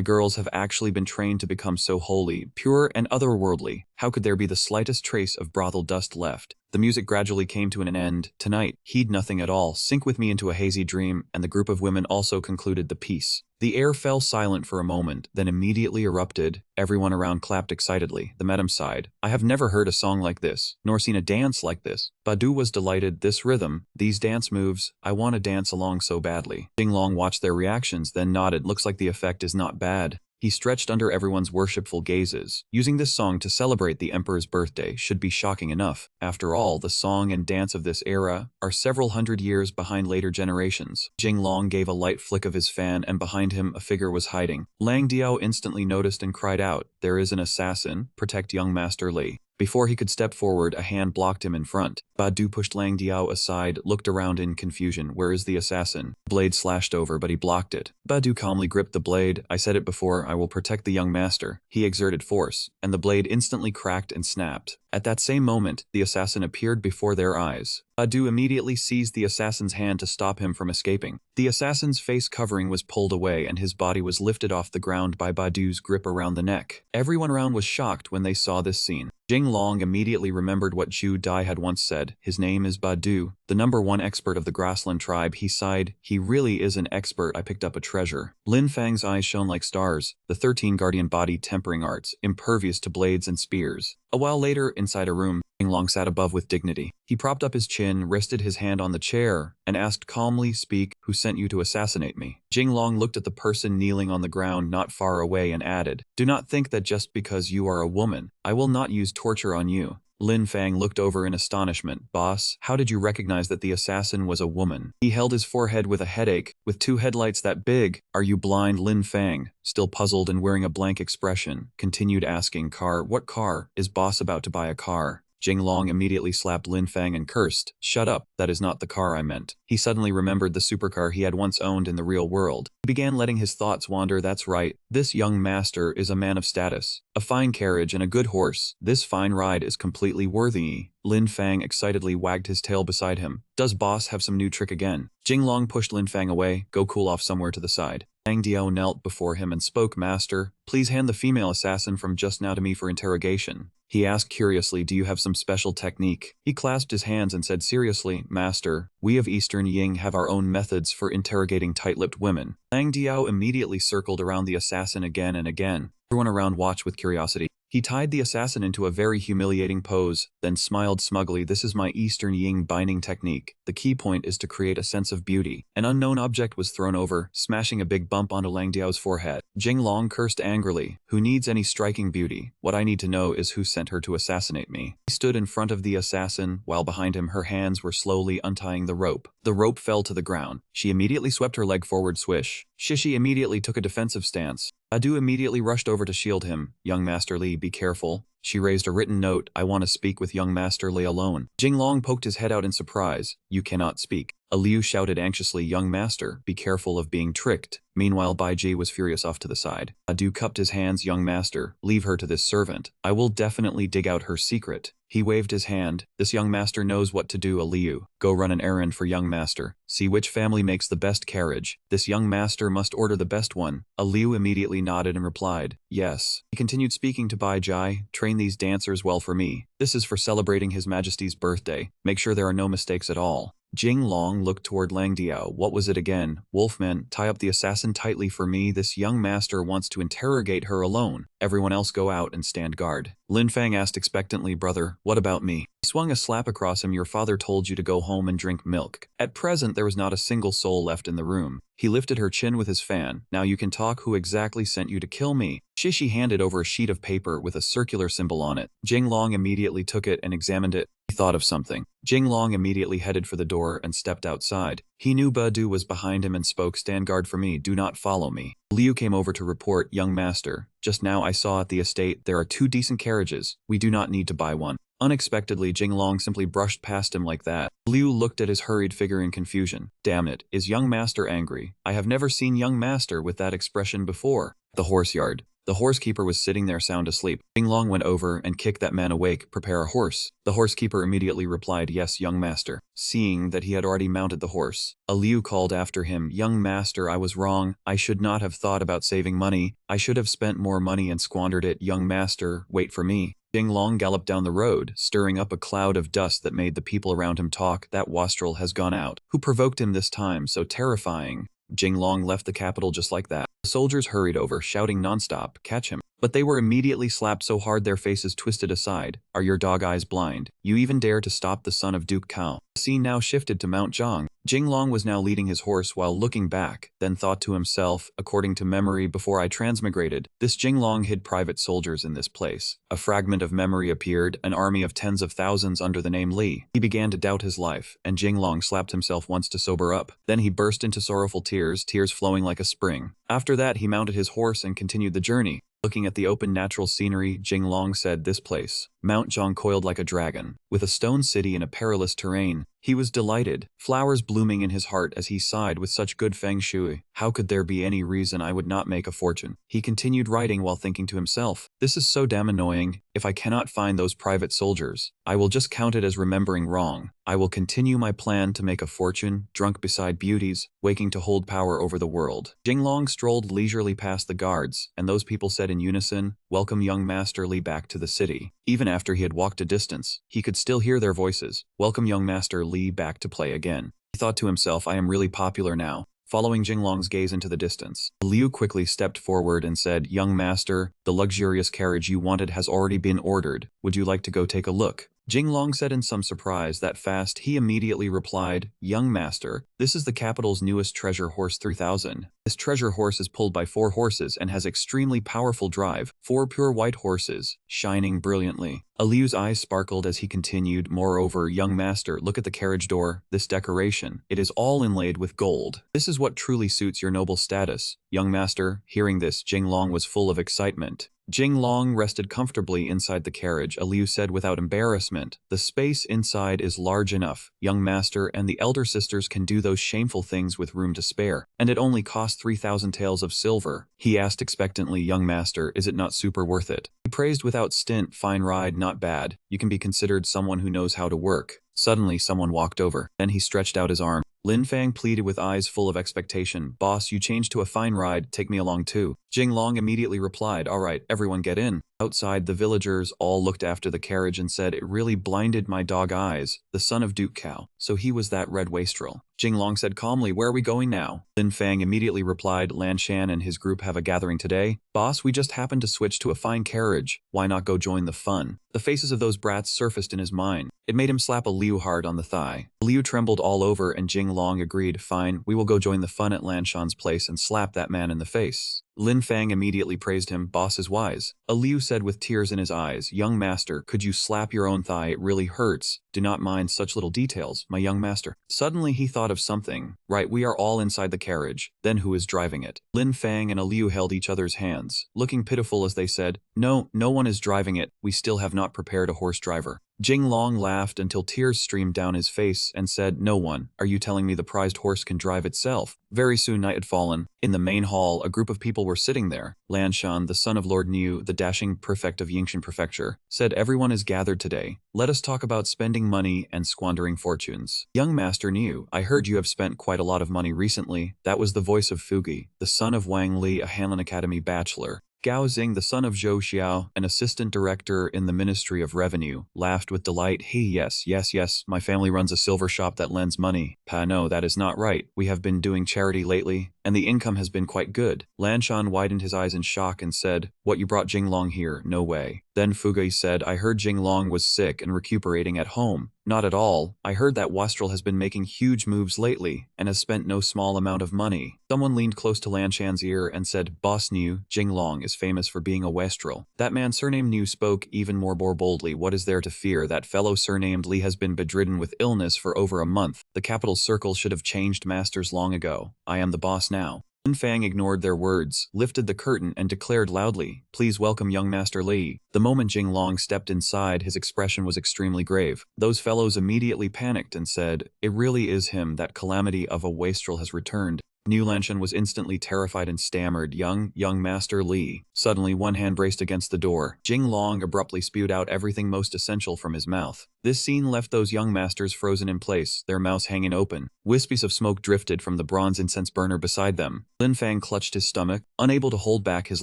girls have actually been trained to become so holy, pure, and otherworldly. How could there be the slightest trace of brothel dust left? The music gradually came to an end. Tonight, heed nothing at all, sink with me into a hazy dream, and the group of women also concluded the piece. The air fell silent for a moment, then immediately erupted. Everyone around clapped excitedly. The madam sighed. I have never heard a song like this, nor seen a dance like this. Badu was delighted. This rhythm, these dance moves, I want to dance along so badly. Jinglong watched their reactions, then nodded. Looks like the effect is not bad. He stretched under everyone's worshipful gazes. Using this song to celebrate the emperor's birthday should be shocking enough. After all, the song and dance of this era are several hundred years behind later generations. Jinglong gave a light flick of his fan, and behind him a figure was hiding. Lang Diao instantly noticed and cried out, "There is an assassin! Protect young Master Li." Before he could step forward, a hand blocked him in front. Badu pushed Lang Diao aside, looked around in confusion. Where is the assassin? The blade slashed over, but he blocked it. Badu calmly gripped the blade. I said it before, I will protect the young master. He exerted force, and the blade instantly cracked and snapped. At that same moment, the assassin appeared before their eyes. Badu immediately seized the assassin's hand to stop him from escaping. The assassin's face covering was pulled away and his body was lifted off the ground by Badu's grip around the neck. Everyone around was shocked when they saw this scene. Jinglong immediately remembered what Zhu Dai had once said. His name is Badu, the #1 expert of the grassland tribe. He sighed. He really is an expert. I picked up a treasure. Lin Fang's eyes shone like stars. The 13 guardian body tempering arts, impervious to blades and spears. A while later, inside a room, Jinglong sat above with dignity. He propped up his chin, rested his hand on the chair, and asked calmly, "Speak, who sent you to assassinate me?" Jinglong looked at the person kneeling on the ground not far away and added, "Do not think that just because you are a woman, I will not use torture on you." Lin Fang looked over in astonishment. "Boss, how did you recognize that the assassin was a woman?" He held his forehead with a headache. "With 2 headlights that big, are you blind?" Lin Fang, still puzzled and wearing a blank expression, continued asking, "Car? What car? Is boss about to buy a car?" Jinglong immediately slapped Lin Fang and cursed, "Shut up, that is not the car I meant." He suddenly remembered the supercar he had once owned in the real world. He began letting his thoughts wander. That's right, this young master is a man of status. A fine carriage and a good horse. This fine ride is completely worthy. Lin Fang excitedly wagged his tail beside him. Does boss have some new trick again? Jinglong pushed Lin Fang away. Go cool off somewhere to the side. Lang Diao knelt before him and spoke. Master, please hand the female assassin from just now to me for interrogation. He asked curiously, do you have some special technique? He clasped his hands and said seriously, Master, we of Eastern Ying have our own methods for interrogating tight-lipped women. Lang Diao immediately circled around the assassin again and again. Everyone around watched with curiosity. He tied the assassin into a very humiliating pose, then smiled smugly. This is my Eastern Ying binding technique. The key point is to create a sense of beauty. An unknown object was thrown over, smashing a big bump onto Lang Diao's forehead. Jinglong cursed angrily. Who needs any striking beauty? What I need to know is who sent her to assassinate me. He stood in front of the assassin, while behind him her hands were slowly untying the rope. The rope fell to the ground. She immediately swept her leg forward, swish. Shishi immediately took a defensive stance. Adu immediately rushed over to shield him. Young Master Li, be careful. She raised a written note. I want to speak with young Master Li alone. Jinglong poked his head out in surprise. You cannot speak. Liu shouted anxiously, young master, be careful of being tricked. Meanwhile, Baiji was furious off to the side. Adu cupped his hands. Young master, leave her to this servant. I will definitely dig out her secret. He waved his hand. This young master knows what to do. Liu, go run an errand for young master. See which family makes the best carriage. This young master must order the best one. Liu immediately nodded and replied, yes. He continued speaking to Baiji, train these dancers well for me. This is for celebrating His Majesty's birthday. Make sure there are no mistakes at all. Jinglong looked toward Lang Diao. What was it again? Wolfman, tie up the assassin tightly for me. This young master wants to interrogate her alone. Everyone else go out and stand guard. Lin Fang asked expectantly, brother, what about me? He swung a slap across him. Your father told you to go home and drink milk. At present, there was not a single soul left in the room. He lifted her chin with his fan. Now you can talk. Who exactly sent you to kill me? Shishi handed over a sheet of paper with a circular symbol on it. Jinglong immediately took it and examined it. He thought of something. Jinglong immediately headed for the door and stepped outside. He knew Badu was behind him and spoke, stand guard for me, do not follow me. Liu came over to report, young master, just now I saw at the estate there are 2 decent carriages. We do not need to buy one. Unexpectedly, Jinglong simply brushed past him like that. Liu looked at his hurried figure in confusion. Damn it, is young master angry? I have never seen young master with that expression before. The horse yard. The horsekeeper was sitting there sound asleep. Jinglong went over and kicked that man awake. Prepare a horse. The horsekeeper immediately replied, yes, young master. Seeing that he had already mounted the horse, Liu called after him, young master, I was wrong. I should not have thought about saving money. I should have spent more money and squandered it. Young master, wait for me. Jinglong galloped down the road, stirring up a cloud of dust that made the people around him talk. That wastrel has gone out. Who provoked him this time? So terrifying. Jinglong left the capital just like that. The soldiers hurried over, shouting nonstop, "Catch him!" But they were immediately slapped so hard their faces twisted aside. "Are your dog eyes blind? You even dare to stop the son of Duke Cao?" The scene now shifted to Mount Zhang. Jinglong was now leading his horse while looking back, then thought to himself, according to memory before I transmigrated, this Jinglong hid private soldiers in this place. A fragment of memory appeared, an army of tens of thousands under the name Li. He began to doubt his life, and Jinglong slapped himself once to sober up. Then he burst into sorrowful tears, tears flowing like a spring. After that he mounted his horse and continued the journey. Looking at the open natural scenery, Jinglong said, "This place." Mount Zhang coiled like a dragon, with a stone city in a perilous terrain. He was delighted, flowers blooming in his heart as he sighed with such good feng shui. How could there be any reason I would not make a fortune? He continued riding while thinking to himself, this is so damn annoying. If I cannot find those private soldiers, I will just count it as remembering wrong. I will continue my plan to make a fortune, drunk beside beauties, waking to hold power over the world. Jinglong strolled leisurely past the guards, and those people said in unison, "Welcome young Master Li back to the city." Even after he had walked a distance, he could still hear their voices. "Welcome young Master Li back to play again." He thought to himself, I am really popular now. Following Jinglong's gaze into the distance, Liu quickly stepped forward and said, "Young master, the luxurious carriage you wanted has already been ordered. Would you like to go take a look?" Jinglong said in some surprise that fast he immediately replied, "Young master, this is the capital's newest treasure horse 3000. This treasure horse is pulled by 4 horses and has extremely powerful drive, 4 pure white horses, shining brilliantly." Liu's eyes sparkled as he continued, "Moreover, young master, look at the carriage door, this decoration. It is all inlaid with gold. This is what truly suits your noble status." Young master, hearing this, Jinglong was full of excitement. Jinglong rested comfortably inside the carriage. Liu said without embarrassment, "The space inside is large enough. Young master and the elder sisters can do those shameful things with room to spare, and it only costs 3,000 taels of silver." He asked expectantly, "Young master, is it not super worth it?" He praised without stint, "Fine ride, not bad. You can be considered someone who knows how to work." Suddenly someone walked over. Then he stretched out his arm. Lin Fang pleaded with eyes full of expectation, "Boss, you changed to a fine ride, take me along too." Jinglong immediately replied, "All right, everyone get in." Outside, the villagers all looked after the carriage and said, "It really blinded my dog eyes. The son of Duke Cao. So he was that red wastrel." Jinglong said calmly, "Where are we going now?" Lin Fang immediately replied, "Lan Shan and his group have a gathering today. Boss, we just happened to switch to a fine carriage. Why not go join the fun?" The faces of those brats surfaced in his mind. It made him slap a Liu hard on the thigh. Liu trembled all over and Jinglong agreed, "Fine, we will go join the fun at Lan Shan's place and slap that man in the face." Lin Fang immediately praised him, "Boss is wise." Liu said with tears in his eyes, "Young master, could you slap your own thigh? It really hurts. Do not mind such little details, my young master." Suddenly he thought of something. "Right, we are all inside the carriage. Then who is driving it?" Lin Fang and Liu held each other's hands, looking pitiful as they said, "No, no one is driving it. We still have not prepared a horse driver." Jinglong laughed until tears streamed down his face and said, "No one. Are you telling me the prized horse can drive itself?" Very soon night had fallen. In the main hall, a group of people were sitting there. Lan Shan, the son of Lord Niu, the dashing prefect of Yingshan Prefecture, said, "Everyone is gathered today. Let us talk about spending money and squandering fortunes." "Young Master Niu, I heard you have spent quite a lot of money recently." That was the voice of Fugi, the son of Wang Li, a Hanlin Academy bachelor. Gao Xing, the son of Zhou Xiao, an assistant director in the Ministry of Revenue, laughed with delight. Yes, my family runs a silver shop that lends money." "Pa no, that is not right. We have been doing charity lately, and the income has been quite good." Lan Shan widened his eyes in shock and said, "What, you brought Jinglong here? No way." Then Fugai said, "I heard Jinglong was sick and recuperating at home." "Not at all. I heard that Wastrel has been making huge moves lately, and has spent no small amount of money." Someone leaned close to Lan Shan's ear and said, "Boss Niu, Jinglong is famous for being a Wastrel." That man surnamed Niu spoke even more boldly. "What is there to fear? That fellow surnamed Li has been bedridden with illness for over a month. The capital circle should have changed masters long ago. I am the boss now." Lin Fang ignored their words, lifted the curtain and declared loudly, "Please welcome young Master Li." The moment Jinglong stepped inside, his expression was extremely grave. Those fellows immediately panicked and said, "It really is him. That calamity of a wastrel has returned." Niu Lanshan was instantly terrified and stammered, young Master Li." Suddenly one hand braced against the door. Jinglong abruptly spewed out everything most essential from his mouth. This scene left those young masters frozen in place, their mouths hanging open. Wispies of smoke drifted from the bronze incense burner beside them. Lin Fang clutched his stomach, unable to hold back his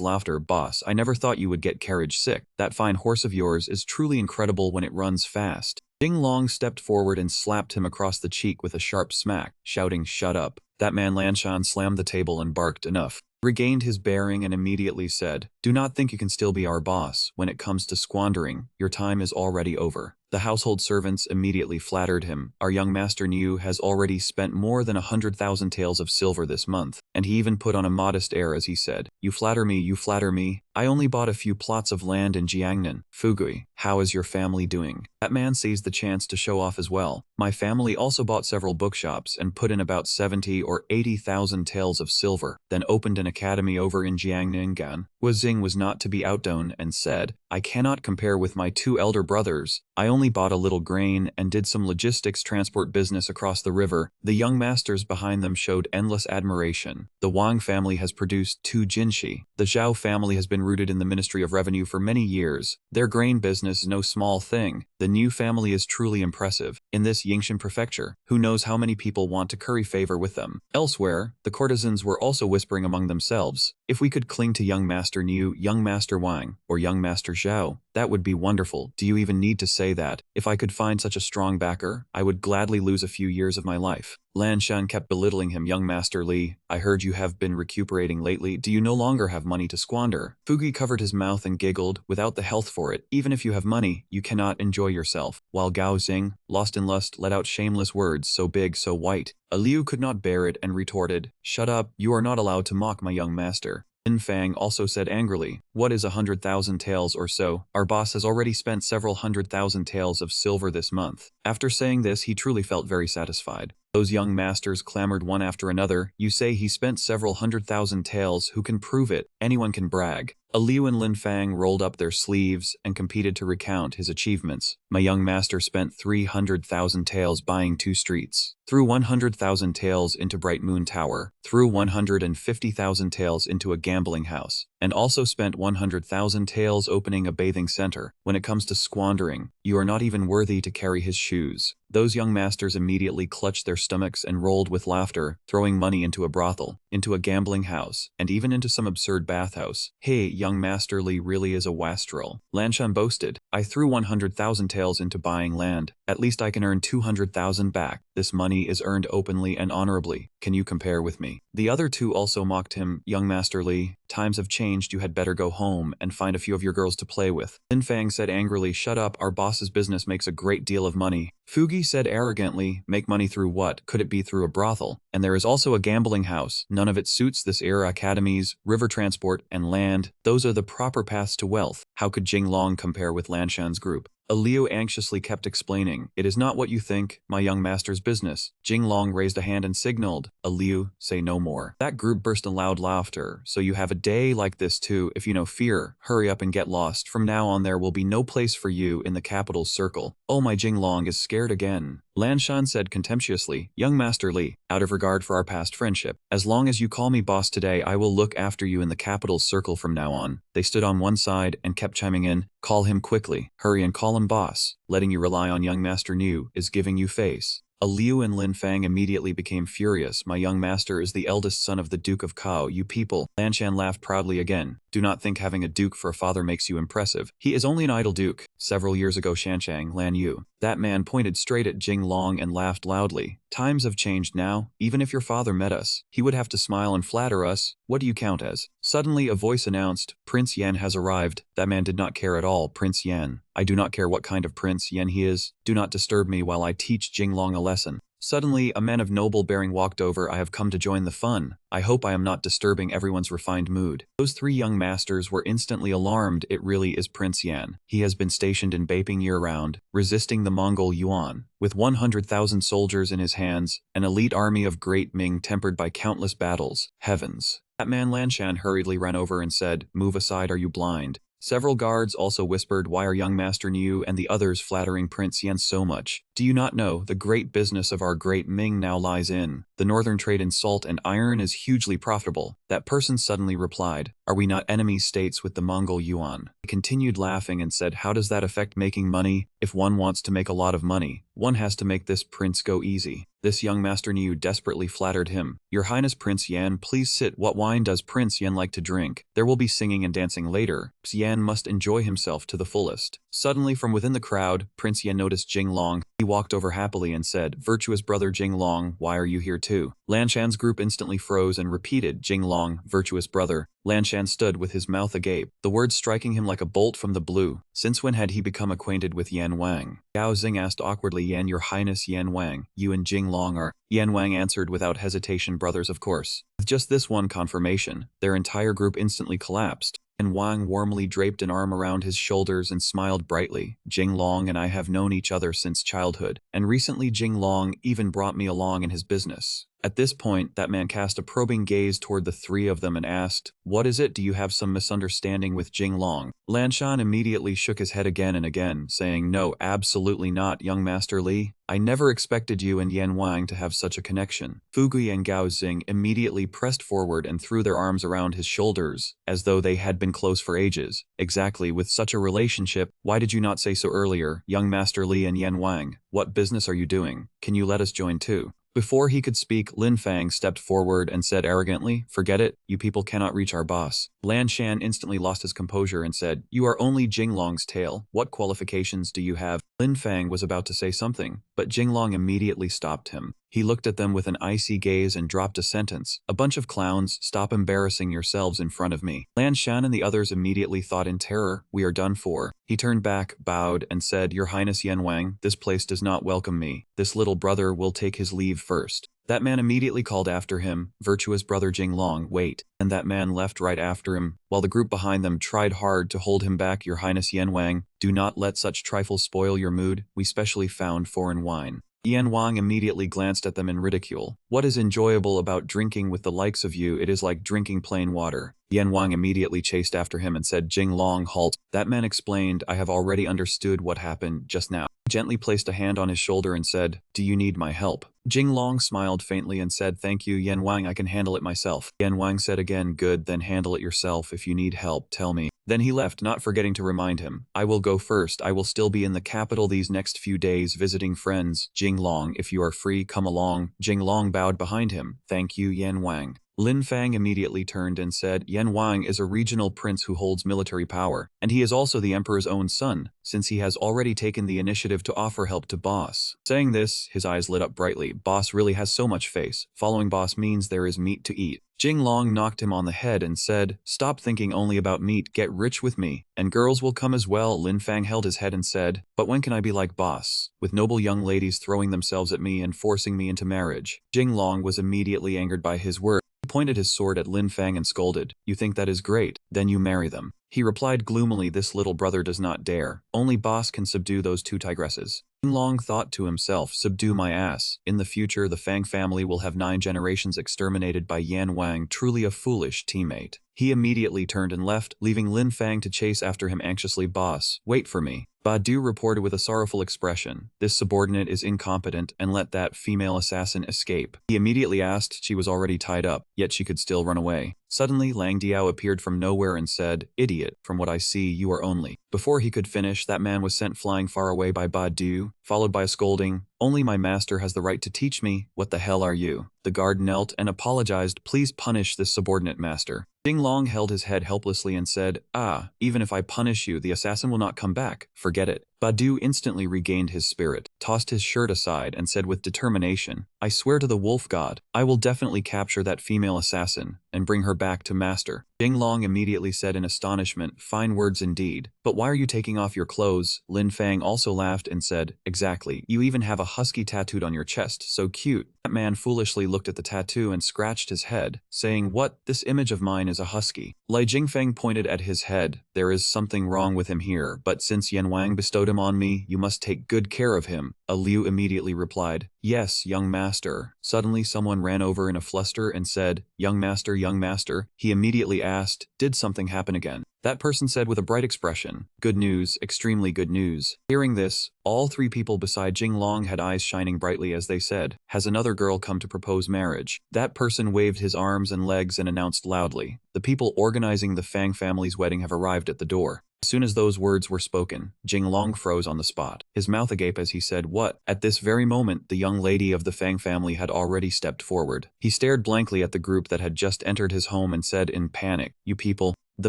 laughter. "Boss, I never thought you would get carriage sick. That fine horse of yours is truly incredible when it runs fast." Jinglong stepped forward and slapped him across the cheek with a sharp smack, shouting, "Shut up." That man Lanshan slammed the table and barked enough. Regained his bearing and immediately said, "Do not think you can still be our boss. When it comes to squandering, your time is already over." The household servants immediately flattered him. "Our young master Niu has already spent more than 100,000 taels of silver this month." And he even put on a modest air as he said, you flatter me, you flatter me. I only bought a few plots of land in Jiangnan. Fugui, how is your family doing?" That man seized the chance to show off as well. "My family also bought several bookshops and put in about 70 or 80,000 taels of silver, then opened an academy over in Jiangnan." Wu Xing was not to be outdone and said, "I cannot compare with my two elder brothers. I only bought a little grain and did some logistics transport business across the river." The young masters behind them showed endless admiration. The Wang family has produced 2 jinshi. The Zhao family has been rooted in the Ministry of Revenue for many years. Their grain business is no small thing. The Niu family is truly impressive. In this Yingshan prefecture, who knows how many people want to curry favor with them. Elsewhere, the courtesans were also whispering among themselves, "If we could cling to young Master Niu, young Master Wang, or young Master Zhao, that would be wonderful." Do you even need to say that? If I could find such a strong backer, I would gladly lose a few years of my life. Lan Shan kept belittling him. "Young Master Li, I heard you have been recuperating lately. Do you no longer have money to squander?" Fugi covered his mouth and giggled, "Without the health for it, even if you have money, you cannot enjoy yourself." While Gao Xing, lost in lust, let out shameless words so big, so white. Liu could not bear it and retorted, "Shut up, you are not allowed to mock my young master." Lin Fang also said angrily, "What is 100,000 taels or so? Our boss has already spent several 100,000 taels of silver this month." After saying this, he truly felt very satisfied. Those young masters clamored one after another, "You say he spent several 100,000 taels, who can prove it? Anyone can brag." Liu and Lin Fang rolled up their sleeves and competed to recount his achievements. "My young master spent 300,000 taels buying 2 streets, threw 100,000 taels into Bright Moon Tower, threw 150,000 taels into a gambling house, and also spent 100,000 taels opening a bathing center. When it comes to squandering, you are not even worthy to carry his shoes." Those young masters immediately clutched their stomachs and rolled with laughter, throwing money into a brothel, into a gambling house, and even into some absurd bathhouse. "Hey, young Master Li really is a wastrel," Lanshan boasted. "I threw 100,000 taels into buying land. At least I can earn 200,000 back. This money is earned openly and honorably. Can you compare with me?" The other two also mocked him. "Young Master Li, times have changed. You had better go home and find a few of your girls to play with." Lin Fang said angrily, "Shut up, our boss's business makes a great deal of money." Fugi said arrogantly, "Make money through what? Could it be through a brothel? And there is also a gambling house. None of it suits this era. Academies, river transport, and land, those are the proper paths to wealth. How could Jinglong compare with Lanshan's group?" Liu anxiously kept explaining, "It is not what you think, my young master's business." Jinglong raised a hand and signaled, "Liu, say no more." That group burst in loud laughter. "So you have a day like this too? If you know fear, hurry up and get lost. From now on there will be no place for you in the capital's circle." "Oh, my Jinglong is scared again." Lanshan said contemptuously, "Young Master Li, out of regard for our past friendship, as long as you call me boss today, I will look after you in the capital's circle from now on." They stood on one side and kept chiming in, "Call him quickly, hurry and call him boss. Letting you rely on young Master Niu is giving you face." Liu and Lin Fang immediately became furious. "My young master is the eldest son of the Duke of Kao, you people." Lanshan laughed proudly again. "Do not think having a duke for a father makes you impressive. He is only an idle duke. Several years ago Shanchang, Lan Yu." That man pointed straight at Jinglong and laughed loudly. "Times have changed now. Even if your father met us, he would have to smile and flatter us. What do you count as?" Suddenly a voice announced, "Prince Yan has arrived." That man did not care at all. "Prince Yan. I do not care what kind of Prince Yan he is. Do not disturb me while I teach Jinglong a lesson." Suddenly, a man of noble bearing walked over. "I have come to join the fun. I hope I am not disturbing everyone's refined mood." Those 3 young masters were instantly alarmed. It really is Prince Yan. He has been stationed in Beiping year-round, resisting the Mongol Yuan. With 100,000 soldiers in his hands, an elite army of great Ming tempered by countless battles. Heavens. That man Lanshan hurriedly ran over and said, "Move aside, are you blind?" Several guards also whispered, "Why are young Master Niu and the others flattering Prince Yan so much? Do you not know the great business of our great Ming now lies in? The northern trade in salt and iron is hugely profitable." That person suddenly replied, "Are we not enemy states with the Mongol Yuan?" He continued laughing and said, "How does that affect making money? If one wants to make a lot of money, one has to make this prince go easy." This young Master Niu desperately flattered him. "Your Highness Prince Yan, please sit. What wine does Prince Yan like to drink? There will be singing and dancing later. Yan must enjoy himself to the fullest." Suddenly from within the crowd, Prince Yan noticed Jinglong. He walked over happily and said, "Virtuous brother Jinglong, why are you here too?" Lanshan's group instantly froze and repeated, "Jinglong, virtuous brother." Lanshan stood with his mouth agape, the words striking him like a bolt from the blue. Since when had he become acquainted with Yan Wang? Gao Xing asked awkwardly, "Yan, your highness Yan Wang, you and Jinglong are..." Yan Wang answered without hesitation, "Brothers, of course." With just this one confirmation, their entire group instantly collapsed. And Wang warmly draped an arm around his shoulders and smiled brightly. "Jinglong and I have known each other since childhood, and recently Jinglong even brought me along in his business." At this point, that man cast a probing gaze toward the three of them and asked, "What is it? Do you have some misunderstanding with Jinglong?" Lanshan immediately shook his head again and again, saying, "No, absolutely not, young Master Li. I never expected you and Yan Wang to have such a connection." Fugui and Gao Xing immediately pressed forward and threw their arms around his shoulders, as though they had been close for ages. "Exactly, with such a relationship, why did you not say so earlier, young Master Li and Yan Wang? What business are you doing? Can you let us join too?" Before he could speak, Lin Fang stepped forward and said arrogantly, "Forget it, you people cannot reach our boss." Lan Shan instantly lost his composure and said, "You are only Jinglong's tail. What qualifications do you have?" Lin Fang was about to say something, but Jinglong immediately stopped him. He looked at them with an icy gaze and dropped a sentence. "A bunch of clowns, stop embarrassing yourselves in front of me." Lan Shan and the others immediately thought in terror, "We are done for." He turned back, bowed, and said, "Your Highness Yan Wang, this place does not welcome me. This little brother will take his leave first." That man immediately called after him, "Virtuous brother Jinglong, wait." And that man left right after him, while the group behind them tried hard to hold him back. "Your Highness Yan Wang, do not let such trifles spoil your mood. We specially found foreign wine." Yan Wang immediately glanced at them in ridicule. "What is enjoyable about drinking with the likes of you? It is like drinking plain water." Yan Wang immediately chased after him and said, "Jinglong, halt." That man explained, "I have already understood what happened just now." He gently placed a hand on his shoulder and said, "Do you need my help?" Jinglong smiled faintly and said, "Thank you, Yan Wang, I can handle it myself." Yan Wang said again, "Good, then handle it yourself. If you need help, tell me." Then he left, not forgetting to remind him, "I will go first. I will still be in the capital these next few days visiting friends. Jinglong, if you are free, come along." Jinglong bowed behind him. "Thank you, Yan Wang." Lin Fang immediately turned and said, "Yan Wang is a regional prince who holds military power, and he is also the emperor's own son, since he has already taken the initiative to offer help to boss." Saying this, his eyes lit up brightly. Boss really has so much face. Following boss means there is meat to eat. Jinglong knocked him on the head and said, "Stop thinking only about meat, get rich with me, and girls will come as well." Lin Fang held his head and said, "But when can I be like boss, with noble young ladies throwing themselves at me and forcing me into marriage?" Jinglong was immediately angered by his words. He pointed his sword at Lin Fang and scolded, "You think that is great? Then you marry them." He replied gloomily, "This little brother does not dare. Only boss can subdue those two tigresses." Jinglong thought to himself, "Subdue my ass. In the future, the Fang family will have 9 generations exterminated by Yan Wang, truly a foolish teammate." He immediately turned and left, leaving Lin Fang to chase after him anxiously. "Boss, wait for me." Badu reported with a sorrowful expression, "This subordinate is incompetent and let that female assassin escape." He immediately asked, she was already tied up, yet she could still run away. Suddenly, Lang Diao appeared from nowhere and said, "Idiot, from what I see, you are only..." Before he could finish, that man was sent flying far away by Badu, followed by a scolding, "Only my master has the right to teach me. What the hell are you?" The guard knelt and apologized, "Please punish this subordinate, master." Jinglong held his head helplessly and said, "Ah, even if I punish you, the assassin will not come back. Forget it." Badu instantly regained his spirit, tossed his shirt aside, and said with determination, "I swear to the wolf god, I will definitely capture that female assassin and bring her back to master." Jinglong immediately said in astonishment, "Fine words indeed. But why are you taking off your clothes?" Lin Fang also laughed and said, "Exactly. You even have a husky tattooed on your chest. So cute." That man foolishly looked at the tattoo and scratched his head, saying, "What? This image of mine is a husky." Lai Jingfeng pointed at his head. "There is something wrong with him here, but since Yan Wang bestowed him on me, you must take good care of him." A Liu immediately replied, "Yes, young master." Suddenly someone ran over in a fluster and said, young master, young master." He immediately asked, "Did something happen again?" That person said with a bright expression, "Good news, extremely good news." Hearing this, all 3 people beside Jinglong had eyes shining brightly as they said, "Has another girl come to propose marriage?" That person waved his arms and legs and announced loudly, "The people organizing the Fang family's wedding have arrived at the door." As soon as those words were spoken, Jinglong froze on the spot, his mouth agape as he said, "What?" At this very moment, the young lady of the Fang family had already stepped forward. He stared blankly at the group that had just entered his home and said in panic, "You people, The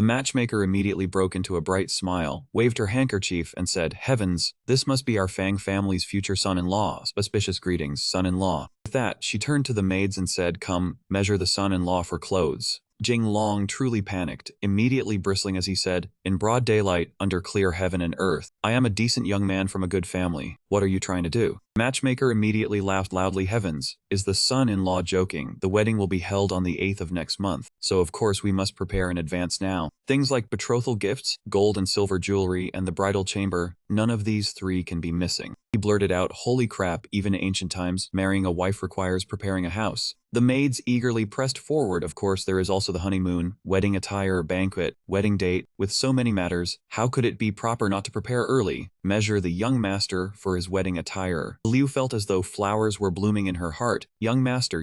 matchmaker immediately broke into a bright smile, waved her handkerchief, and said, "Heavens, this must be our Fang family's future son-in-law. Auspicious greetings, son-in-law." With that, she turned to the maids and said, "Come, measure the son-in-law for clothes." Jing Long truly panicked, immediately bristling as he said, "In broad daylight, under clear heaven and earth, I am a decent young man from a good family. What are you trying to do?" Matchmaker immediately laughed loudly. "Heavens, is the son-in-law joking? The wedding will be held on the 8th of next month, so of course we must prepare in advance now. Things like betrothal gifts, gold and silver jewelry, and the bridal chamber, none of these three can be missing." He blurted out, "Holy crap, even in ancient times, marrying a wife requires preparing a house." The maids eagerly pressed forward. "Of course, there is also the honeymoon, wedding attire, banquet, wedding date. With so many matters, how could it be proper not to prepare early? Measure the young master for his wedding attire." Liu felt as though flowers were blooming in her heart. Young master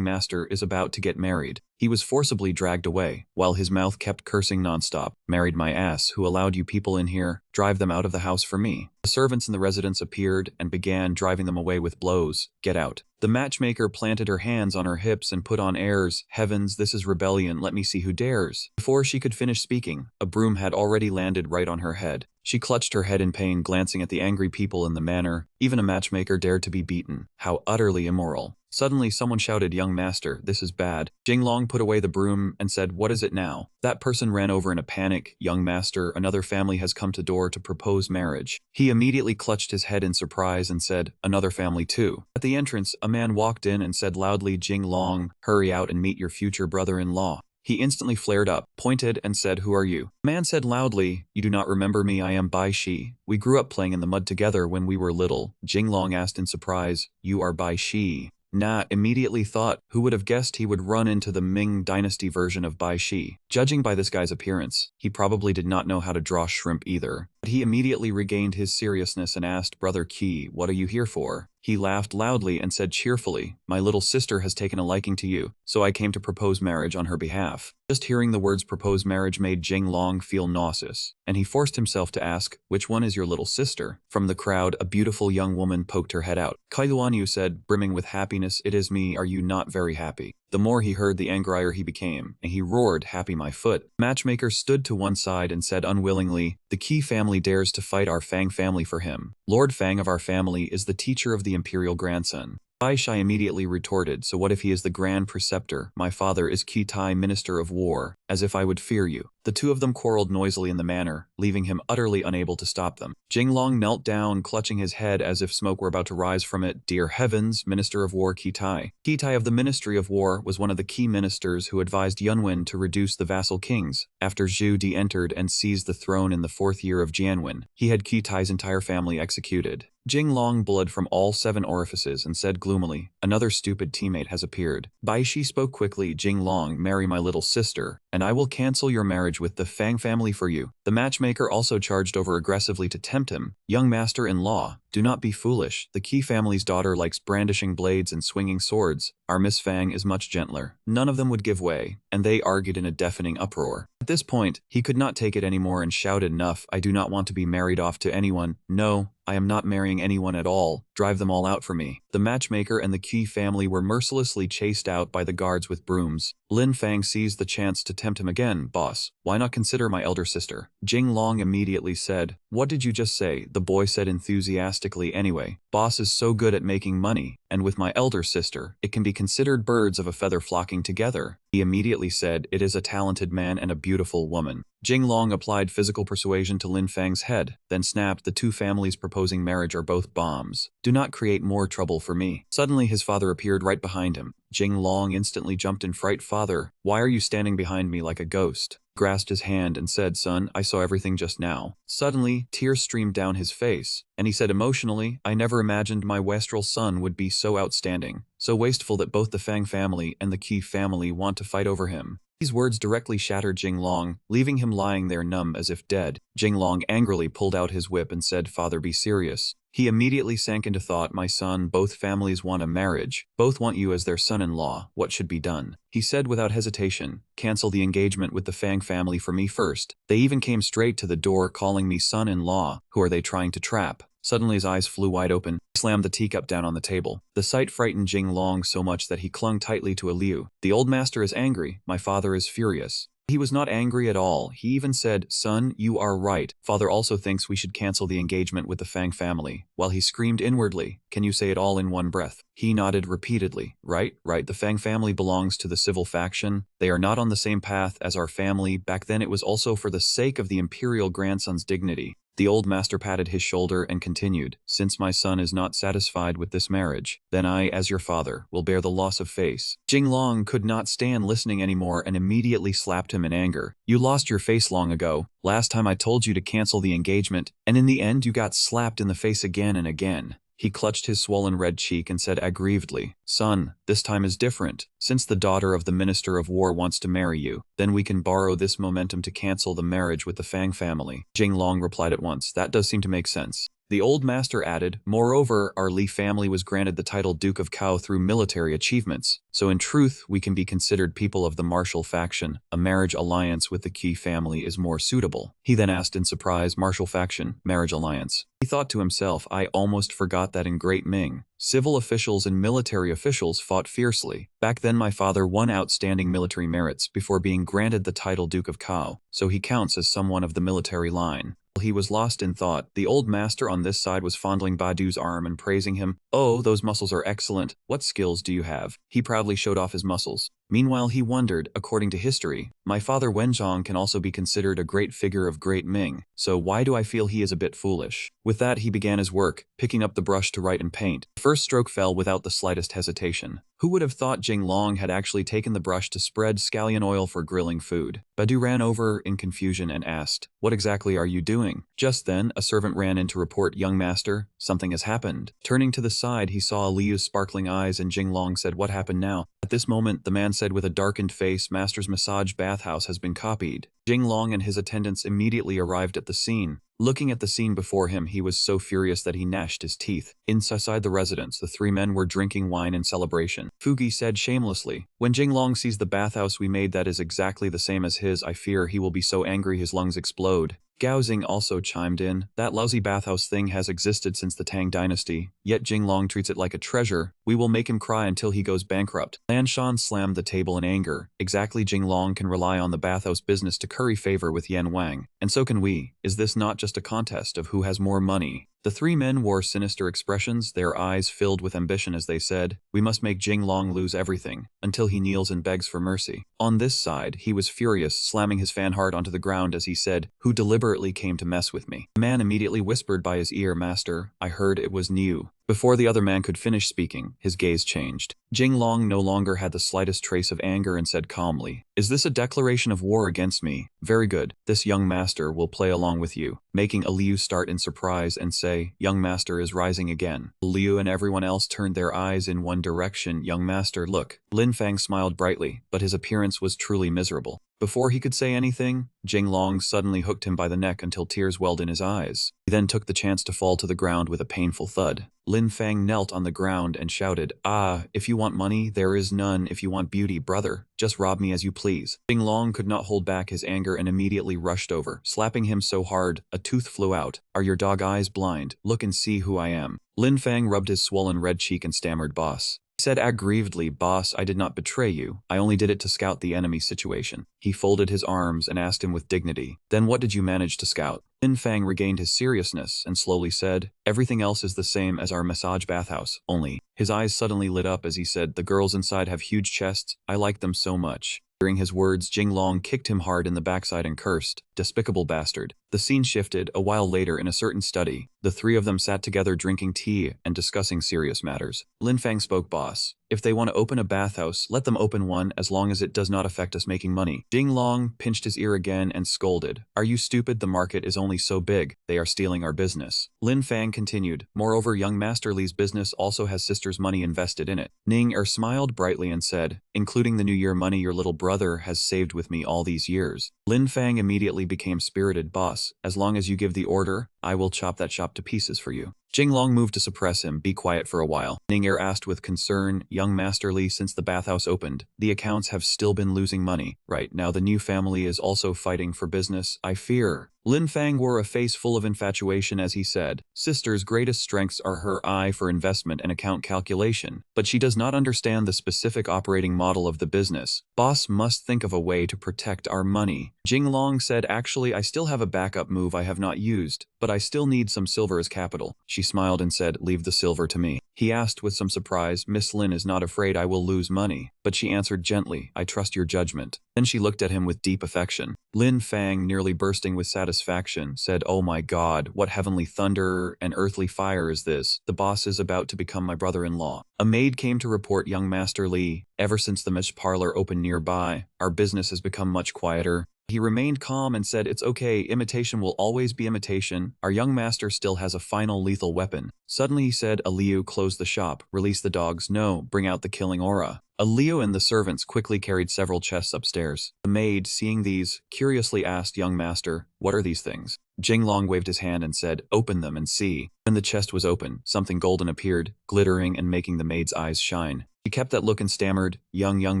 is about to get married. He was forcibly dragged away, while his mouth kept cursing nonstop. "Married my ass, who allowed you people in here? Drive them out of the house for me." The servants in the residence appeared and began driving them away with blows. "Get out." The matchmaker planted her hands on her hips and put on airs. "Heavens, this is rebellion, let me see who dares." Before she could finish speaking, a broom had already landed right on her head. She clutched her head in pain, glancing at the angry people in the manor. Even a matchmaker dared to be beaten. How utterly immoral. Suddenly someone shouted, "Young master, this is bad." Jing Long put away the broom and said, "What is it now?" That person ran over in a panic. "Young master, another family has come to door to propose marriage." He immediately clutched his head in surprise and said, "Another family too." At the entrance, a man walked in and said loudly, "Jing Long, hurry out and meet your future brother-in-law." He instantly flared up, pointed, and said, "Who are you?" The man said loudly, "You do not remember me, I am Bai Shi. We grew up playing in the mud together when we were little." Jing Long asked in surprise, "You are Bai Shi?" Na immediately thought, who would have guessed he would run into the Ming Dynasty version of Bai Shi. Judging by this guy's appearance, he probably did not know how to draw shrimp either. But he immediately regained his seriousness and asked, "Brother Qi, what are you here for?" He laughed loudly and said cheerfully, "My little sister has taken a liking to you, so I came to propose marriage on her behalf." Just hearing the words propose marriage made Jing Long feel nauseous, and he forced himself to ask, "Which one is your little sister?" From the crowd, a beautiful young woman poked her head out. Kailuanyu said, brimming with happiness, "It is me, are you not very happy?" The more he heard, the angrier he became, and he roared, "Happy my foot." Matchmaker stood to one side and said unwillingly, "The Qi family dares to fight our Fang family for him. Lord Fang of our family is the teacher of the imperial grandson." Bai Shai immediately retorted, "So what if he is the grand preceptor? My father is Qi Tai, minister of war. As if I would fear you." The two of them quarreled noisily in the manor, leaving him utterly unable to stop them. Jing Long knelt down, clutching his head as if smoke were about to rise from it. "Dear heavens, Minister of War Qi Tai." Qi Tai of the Ministry of War was one of the key ministers who advised Yunwen to reduce the vassal kings. After Zhu Di entered and seized the throne in the 4th year of Jianwen, he had Qi Tai's entire family executed. Jing Long bled from all 7 orifices and said gloomily, "Another stupid teammate has appeared." Bai Shi spoke quickly, "Jing Long, marry my little sister, and I will cancel your marriage with the Fang family for you." The matchmaker also charged over aggressively to tempt him. "Young master-in-law, do not be foolish. The Qi family's daughter likes brandishing blades and swinging swords. Our Miss Fang is much gentler." None of them would give way, and they argued in a deafening uproar. At this point, he could not take it anymore and shouted, "Enough, I do not want to be married off to anyone. No, I am not marrying anyone at all. Drive them all out for me." The matchmaker and the Qi family were mercilessly chased out by the guards with brooms. Lin Fang seized the chance to tempt him again. "Boss, why not consider my elder sister?" Jing Long immediately said, "What did you just say?" The boy said enthusiastically, "Anyway, boss is so good at making money, and with my elder sister, it can be considered birds of a feather flocking together." He immediately said, "It is a talented man and a beautiful woman." Jing Long applied physical persuasion to Lin Fang's head, then snapped, "The two families proposing marriage are both bombs. Do not create more trouble for me." Suddenly his father appeared right behind him. Jing Long instantly jumped in fright. "Father, why are you standing behind me like a ghost?" Grasped his hand and said, "Son, I saw everything just now." Suddenly, tears streamed down his face, and he said emotionally, "I never imagined my wastrel son would be so outstanding, so wasteful that both the Fang family and the Qi family want to fight over him." These words directly shattered Jing Long, leaving him lying there numb as if dead. Jing Long angrily pulled out his whip and said, "Father, be serious." He immediately sank into thought. "My son, both families want a marriage. Both want you as their son-in-law. What should be done?" He said without hesitation, "Cancel the engagement with the Fang family for me first. They even came straight to the door calling me son-in-law. Who are they trying to trap?" Suddenly his eyes flew wide open. He slammed the teacup down on the table. The sight frightened Jing Long so much that he clung tightly to Liu. "The old master is angry. My father is furious. He was not angry at all. He even said, "Son, you are right. Father also thinks we should cancel the engagement with the Fang family," while he screamed inwardly, "Can you say it all in one breath?" He nodded repeatedly. Right, the Fang family belongs to the civil faction. They are not on the same path as our family. Back then it was also for the sake of the imperial grandson's dignity. The old master patted his shoulder and continued, "Since my son is not satisfied with this marriage, then I, as your father, will bear the loss of face." Jinglong could not stand listening anymore and immediately slapped him in anger. "You lost your face long ago. Last time I told you to cancel the engagement, and in the end you got slapped in the face again and again." He clutched his swollen red cheek and said aggrievedly, "Son, this time is different. Since the daughter of the Minister of War wants to marry you, then we can borrow this momentum to cancel the marriage with the Fang family." Jinglong replied at once, "That does seem to make sense." The old master added, "Moreover, our Li family was granted the title Duke of Cao through military achievements, so in truth we can be considered people of the martial faction. A marriage alliance with the Qi family is more suitable." He then asked in surprise, "Martial faction, marriage alliance?" He thought to himself, "I almost forgot that in Great Ming, civil officials and military officials fought fiercely. Back then my father won outstanding military merits before being granted the title Duke of Cao, so he counts as someone of the military line." He was lost in thought. The old master on this side was fondling Badu's arm and praising him. "Oh, those muscles are excellent. What skills do you have?" He proudly showed off his muscles. Meanwhile he wondered, according to history, my father Wenzhong can also be considered a great figure of Great Ming, so why do I feel he is a bit foolish? With that he began his work, picking up the brush to write and paint. The first stroke fell without the slightest hesitation. Who would have thought Jinglong had actually taken the brush to spread scallion oil for grilling food? Badu ran over in confusion and asked, "What exactly are you doing?" Just then, a servant ran in to report, "Young master, something has happened." Turning to the side, he saw Liu's sparkling eyes and Jinglong said, "What happened now?" At this moment, the man said with a darkened face, "Master's massage bathhouse has been copied." Jinglong and his attendants immediately arrived at the scene. Looking at the scene before him, he was so furious that he gnashed his teeth. Inside the residence, the three men were drinking wine in celebration. Fugi said shamelessly, "When Jinglong sees the bathhouse we made that is exactly the same as his, I fear he will be so angry his lungs explode." Gaozing also chimed in, "That lousy bathhouse thing has existed since the Tang dynasty, yet Jinglong treats it like a treasure. We will make him cry until he goes bankrupt." Lanshan slammed the table in anger. "Exactly, Jinglong can rely on the bathhouse business to curry favor with Yan Wang, and so can we. Is this not just a contest of who has more money?" The three men wore sinister expressions, their eyes filled with ambition as they said, "We must make Jinglong lose everything, until he kneels and begs for mercy." On this side, he was furious, slamming his fan heart onto the ground as he said, "Who deliberately came to mess with me?" The man immediately whispered by his ear, "Master, I heard it was Niu." Before the other man could finish speaking, his gaze changed. Jinglong no longer had the slightest trace of anger and said calmly, "Is this a declaration of war against me? Very good. This young master will play along with you," making a Liu start in surprise and say, "Young master is rising again." Liu and everyone else turned their eyes in one direction. "Young master, look." Lin Fang smiled brightly, but his appearance was truly miserable. Before he could say anything, Jinglong suddenly hooked him by the neck until tears welled in his eyes. He then took the chance to fall to the ground with a painful thud. Lin Fang knelt on the ground and shouted, "Ah, if you want money, there is none. If you want beauty, brother, just rob me as you please." Jinglong could not hold back his anger and immediately rushed over, slapping him so hard, a tooth flew out. "Are your dog eyes blind? Look and see who I am." Lin Fang rubbed his swollen red cheek and stammered, "Boss." He said aggrievedly, "Boss, I did not betray you. I only did it to scout the enemy situation." He folded his arms and asked him with dignity, "Then what did you manage to scout?" Lin Fang regained his seriousness and slowly said, "Everything else is the same as our massage bathhouse, only." His eyes suddenly lit up as he said, "The girls inside have huge chests. I like them so much." Hearing his words, Jinglong kicked him hard in the backside and cursed, "Despicable bastard." The scene shifted. A while later in a certain study, the three of them sat together drinking tea and discussing serious matters. Lin Fang spoke, "Boss, if they want to open a bathhouse, let them open one as long as it does not affect us making money." Jinglong pinched his ear again and scolded, "Are you stupid? The market is only so big. They are stealing our business." Lin Fang continued, "Moreover, young Master Li's business also has sister's money invested in it." Ning Er smiled brightly and said, "Including the New Year money your little brother has saved with me all these years." Lin Fang immediately became spirited, "Boss, as long as you give the order, I will chop that shop to pieces for you." Jinglong moved to suppress him. "Be quiet for a while." Ning Er asked with concern, "Young Master Li, since the bathhouse opened, the accounts have still been losing money. Right now the new family is also fighting for business. I fear." Lin Fang wore a face full of infatuation as he said, "Sister's greatest strengths are her eye for investment and account calculation, but she does not understand the specific operating model of the business. Boss must think of a way to protect our money." Jinglong said, "Actually, I still have a backup move I have not used, but I still need some silver as capital." She smiled and said, "Leave the silver to me." He asked with some surprise, "Miss Lin is not afraid I will lose money," but she answered gently, "I trust your judgment." Then she looked at him with deep affection. Lin Fang, nearly bursting with satisfaction, said, "Oh my God, what heavenly thunder and earthly fire is this? The boss is about to become my brother-in-law." A maid came to report young Master Li. "Ever since the mesh parlor opened nearby, our business has become much quieter." He remained calm and said, "It's okay, imitation will always be imitation. Our young master still has a final lethal weapon." Suddenly he said, "Aliu, close the shop, release the dogs, no, bring out the killing aura." Aliu and the servants quickly carried several chests upstairs. The maid, seeing these, curiously asked young master, "What are these things?" Jinglong waved his hand and said, "Open them and see." When the chest was open, something golden appeared, glittering and making the maid's eyes shine. She kept that look and stammered, young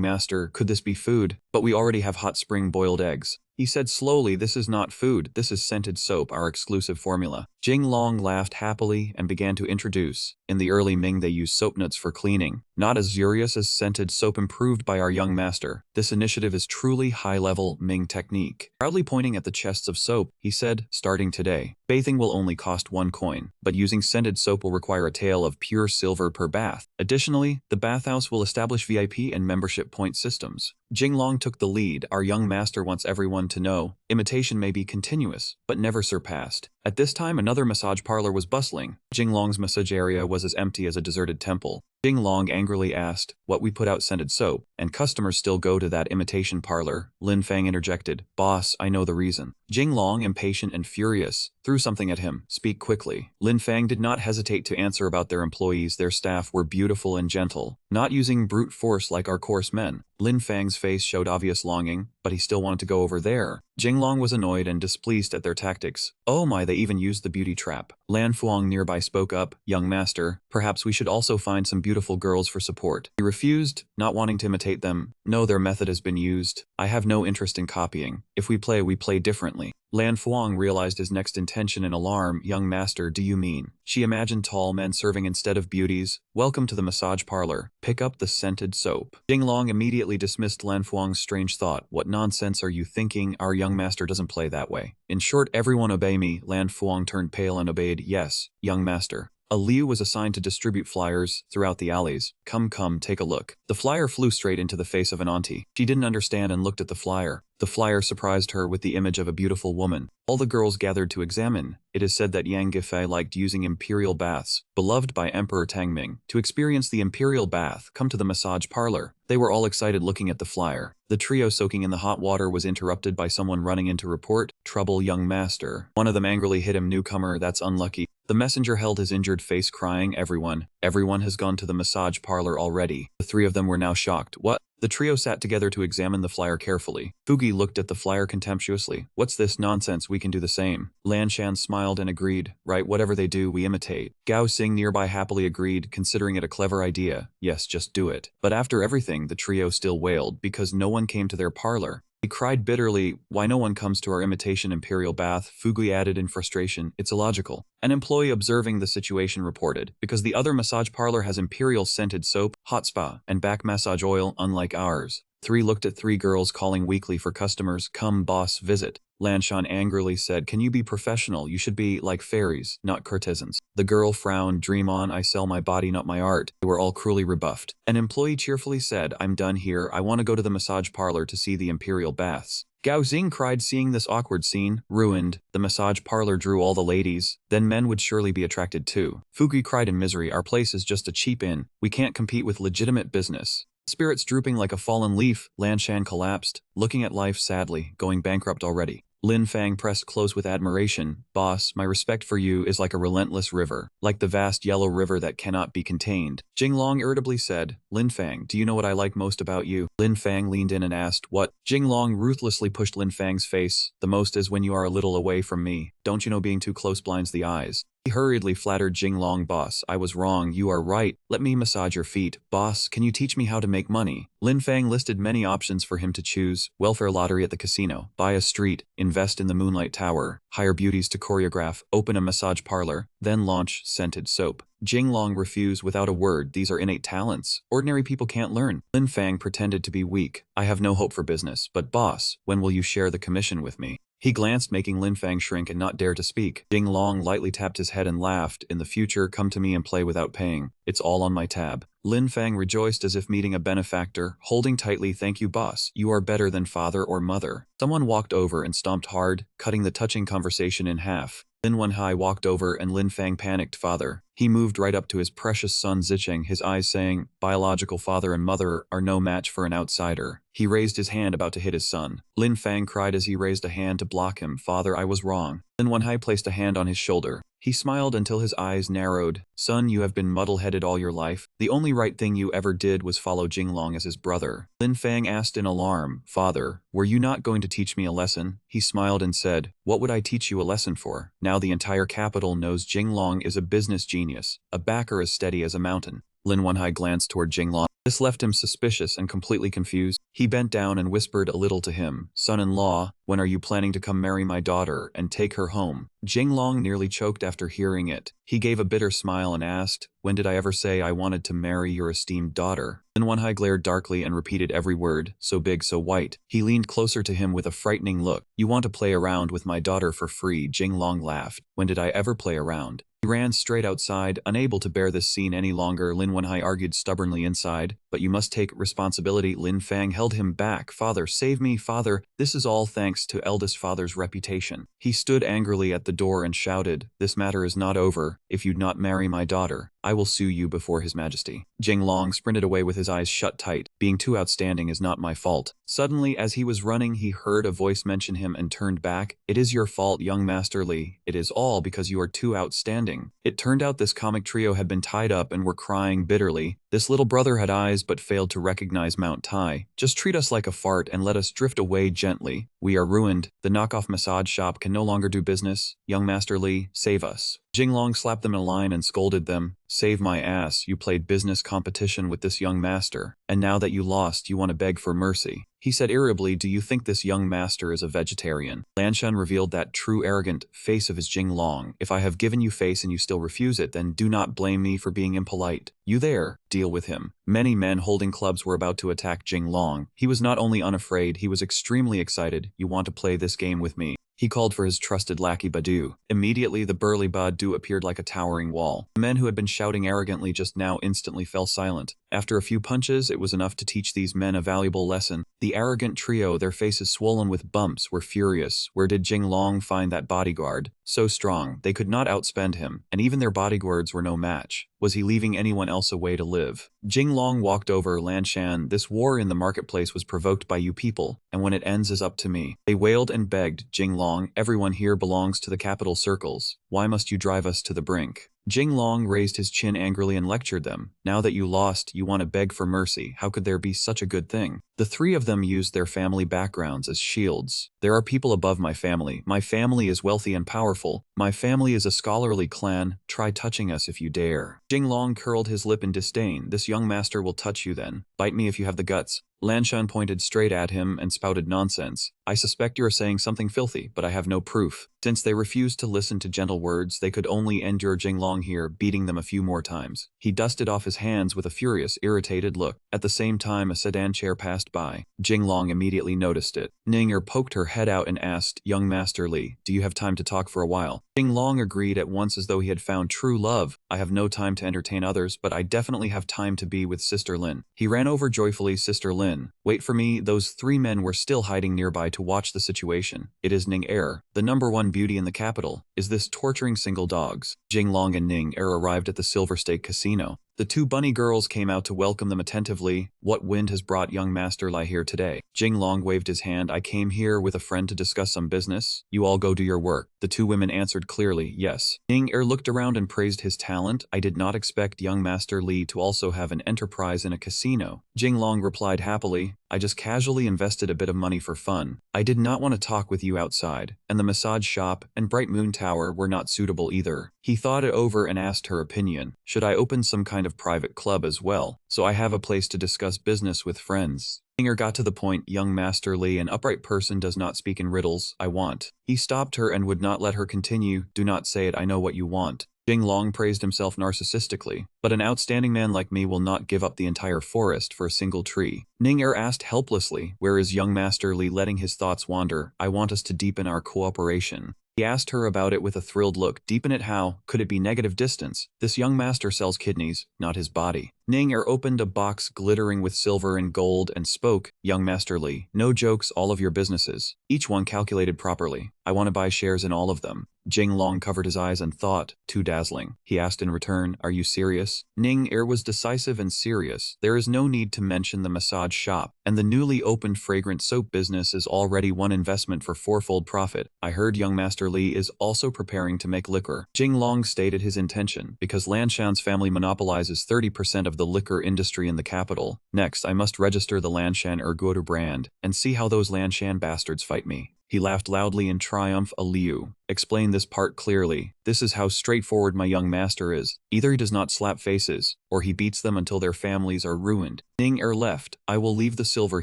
master, could this be food? But we already have hot spring boiled eggs." He said slowly, "This is not food, this is scented soap, our exclusive formula." Jinglong laughed happily and began to introduce. In the early Ming they used soap nuts for cleaning, not as usurious as scented soap improved by our young master. This initiative is truly high-level Ming technique. Proudly pointing at the chests of soap, he said, "Starting today, bathing will only cost 1 coin, but using scented soap will require a tael of pure silver per bath. Additionally, the bathhouse will establish VIP and membership point systems." Jinglong took the lead. Our young master wants everyone to know, imitation may be continuous, but never surpassed. At this time, another massage parlor was bustling. Jinglong's massage area was as empty as a deserted temple. Jinglong angrily asked, "What, we put out scented soap, and customers still go to that imitation parlor?" Lin Fang interjected, "Boss, I know the reason." Jinglong, impatient and furious, threw something at him. "Speak quickly." Lin Fang did not hesitate to answer about their employees. Their staff were beautiful and gentle, not using brute force like our coarse men. Lin Fang's face showed obvious longing, but he still wanted to go over there. Jinglong was annoyed and displeased at their tactics. "Oh my, they even used the beauty trap." Lan Fuang nearby spoke up, "Young master, perhaps we should also find some beautiful girls for support." He refused, not wanting to imitate them. "No, their method has been used. I have no interest in copying. If we play differently." Lan Fuang realized his next intention in alarm. "Young master, do you mean?" She imagined tall men serving instead of beauties. "Welcome to the massage parlor. Pick up the scented soap." Jinglong immediately dismissed Lan Fuang's strange thought. "What nonsense are you thinking? Our young master doesn't play that way. In short, everyone obey me." Lan Fuang turned pale and obeyed. "Yes, young master." A Liu was assigned to distribute flyers throughout the alleys. Come, take a look." The flyer flew straight into the face of an auntie. She didn't understand and looked at the flyer. The flyer surprised her with the image of a beautiful woman. All the girls gathered to examine. It is said that Yang Gifei liked using imperial baths, beloved by Emperor Tangming. To experience the imperial bath, come to the massage parlor. They were all excited looking at the flyer. The trio soaking in the hot water was interrupted by someone running in to report, "Trouble, young master." One of them angrily hit him. "Newcomer, that's unlucky." The messenger held his injured face crying, Everyone has gone to the massage parlor already." The three of them were now shocked. "What?" The trio sat together to examine the flyer carefully. Fugi looked at the flyer contemptuously. "What's this nonsense? We can do the same." Lan Shan smiled and agreed. "Right, whatever they do, we imitate." Gao Xing nearby happily agreed, considering it a clever idea. "Yes, just do it." But after everything, the trio still wailed because no one came to their parlor. He cried bitterly, "Why no one comes to our imitation imperial bath?" Fugui added in frustration, "It's illogical." An employee observing the situation reported, "Because the other massage parlor has imperial scented soap, hot spa, and back massage oil, unlike ours." Three looked at three girls calling weekly for customers. "Come, boss, visit." Lanshan angrily said, "Can you be professional? You should be like fairies, not courtesans." The girl frowned, "Dream on, I sell my body, not my art." They were all cruelly rebuffed. An employee cheerfully said, "I'm done here, I want to go to the massage parlor to see the imperial baths." Gao Xing cried, seeing this awkward scene. "Ruined. The massage parlor drew all the ladies, then men would surely be attracted too." Fugi cried in misery, "Our place is just a cheap inn. We can't compete with legitimate business." Spirits drooping like a fallen leaf, Lanshan collapsed, looking at life sadly, going bankrupt already. Lin Fang pressed close with admiration. "Boss, my respect for you is like a relentless river, like the vast yellow river that cannot be contained." Jinglong irritably said, "Lin Fang, do you know what I like most about you?" Lin Fang leaned in and asked, "What?" Jinglong ruthlessly pushed Lin Fang's face. "The most is when you are a little away from me. Don't you know being too close blinds the eyes? He hurriedly flattered Jinglong. Boss, I was wrong, you are right, let me massage your feet. Boss, can you teach me how to make money? Lin Fang listed many options for him to choose: welfare lottery at the casino, buy a street, invest in the Moonlight Tower, hire beauties to choreograph, open a massage parlor, then launch scented soap. Jinglong refused without a word. These are innate talents. Ordinary people can't learn. Lin Fang pretended to be weak. I have no hope for business, but boss, when will you share the commission with me? He glanced, making Lin Fang shrink and not dare to speak. Jinglong lightly tapped his head and laughed. In the future, come to me and play without paying. It's all on my tab. Lin Fang rejoiced as if meeting a benefactor, holding tightly. Thank you, boss. You are better than father or mother. Someone walked over and stomped hard, cutting the touching conversation in half. Lin Wenhai walked over and Lin Fang panicked. Father. He moved right up to his precious son Zicheng, his eyes saying, biological father and mother are no match for an outsider. He raised his hand about to hit his son. Lin Fang cried as he raised a hand to block him. Father, I was wrong. Lin Wenhai placed a hand on his shoulder. He smiled until his eyes narrowed. Son, you have been muddle-headed all your life. The only right thing you ever did was follow Jinglong as his brother. Lin Fang asked in alarm, Father, were you not going to teach me a lesson? He smiled and said, what would I teach you a lesson for? Now the entire capital knows Jinglong is a business genius, a backer as steady as a mountain. Lin Wenhai glanced toward Jinglong. This left him suspicious and completely confused. He bent down and whispered a little to him. Son-in-law, when are you planning to come marry my daughter and take her home? Jinglong nearly choked after hearing it. He gave a bitter smile and asked, when did I ever say I wanted to marry your esteemed daughter? Lin Wenhai glared darkly and repeated every word, so big so white. He leaned closer to him with a frightening look. You want to play around with my daughter for free? Jinglong laughed. When did I ever play around? He ran straight outside, unable to bear this scene any longer. Lin Wenhai argued stubbornly inside, but you must take responsibility. Lin Fang held him back. Father, save me, father. This is all thanks to eldest father's reputation. He stood angrily at the door and shouted, this matter is not over. If you'd not marry my daughter, I will sue you before His Majesty. Jinglong sprinted away with his eyes shut tight. Being too outstanding is not my fault. Suddenly, as he was running, he heard a voice mention him and turned back. It is your fault, young Master Li. It is all because you are too outstanding. It turned out this comic trio had been tied up and were crying bitterly. This little brother had eyes but failed to recognize Mount Tai. Just treat us like a fart and let us drift away gently. We are ruined. The knockoff massage shop can no longer do business. Young Master Li, save us. Jinglong slapped them in a line and scolded them. Save my ass, you played business competition with this young master, and now that you lost you want to beg for mercy. He said irritably, do you think this young master is a vegetarian? Lanshan revealed that true arrogant face of his. Jinglong, if I have given you face and you still refuse it, then do not blame me for being impolite. You there, deal with him. Many men holding clubs were about to attack Jinglong. He was not only unafraid, he was extremely excited. You want to play this game with me? He called for his trusted lackey Badu. Immediately the burly Badu appeared like a towering wall. The men who had been shouting arrogantly just now instantly fell silent. After a few punches, it was enough to teach these men a valuable lesson. The arrogant trio, their faces swollen with bumps, were furious. Where did Jinglong find that bodyguard? So strong, they could not outspend him, and even their bodyguards were no match. Was he leaving anyone else a way to live? Jinglong walked over. Lanshan, this war in the marketplace was provoked by you people, and when it ends is up to me. They wailed and begged. Jinglong, everyone here belongs to the capital circles. Why must you drive us to the brink? Jinglong raised his chin angrily and lectured them. Now that you lost, you want to beg for mercy. How could there be such a good thing? The three of them used their family backgrounds as shields. There are people above my family. My family is wealthy and powerful. My family is a scholarly clan. Try touching us if you dare. Jinglong curled his lip in disdain. This young master will touch you then. Bite me if you have the guts. Lanshan pointed straight at him and spouted nonsense. I suspect you are saying something filthy, but I have no proof. Since they refused to listen to gentle words, they could only endure Jinglong here, beating them a few more times. He dusted off his hands with a furious, irritated look. At the same time, a sedan chair passed by. Jinglong immediately noticed it. Ning-er poked her head out and asked, Young Master Li, do you have time to talk for a while? Jinglong agreed at once as though he had found true love. I have no time to entertain others, but I definitely have time to be with Sister Lin. He ran over joyfully. Sister Lin, wait for me. Those three men were still hiding nearby to watch the situation. It is Ning-er, the #1 beauty in the capital. Is this torturing single dogs? Jinglong and Ning-er arrived at the Silver Stake Casino. The two bunny girls came out to welcome them attentively. What wind has brought young Master Li here today? Jinglong waved his hand. I came here with a friend to discuss some business. You all go do your work. The two women answered clearly, yes. Ning-er looked around and praised his talent. I did not expect young Master Li to also have an enterprise in a casino. Jinglong replied happily, I just casually invested a bit of money for fun. I did not want to talk with you outside, and the massage shop and Bright Moon Tower were not suitable either. He thought it over and asked her opinion. Should I open some kind of private club as well, so I have a place to discuss business with friends? Singer got to the point. Young Master Lee, an upright person does not speak in riddles. I want. He stopped her and would not let her continue. Do not say it, I know what you want. Jing Long praised himself narcissistically, but an outstanding man like me will not give up the entire forest for a single tree. Ning Er asked helplessly, where is young Master Lee, letting his thoughts wander? I want us to deepen our cooperation. He asked her about it with a thrilled look. Deepen it how? Could it be negative distance? This young master sells kidneys, not his body. Ning Er opened a box glittering with silver and gold and spoke, young Master Lee, no jokes, all of your businesses. Each one calculated properly. I want to buy shares in all of them. Jing Long covered his eyes and thought, too dazzling. He asked in return, are you serious? Ning Er was decisive and serious. There is no need to mention the massage shop, and the newly opened fragrant soap business is already one investment for fourfold profit. I heard young Master Lee is also preparing to make liquor. Jing Long stated his intention, because Lanshan's family monopolizes 30% of the liquor industry in the capital. Next, I must register the Lanshan Ergoder brand, and see how those Lanshan bastards fight me. He laughed loudly in triumph. Liu, explain this part clearly. This is how straightforward my young master is. Either he does not slap faces, or he beats them until their families are ruined. Ning Er left. I will leave the silver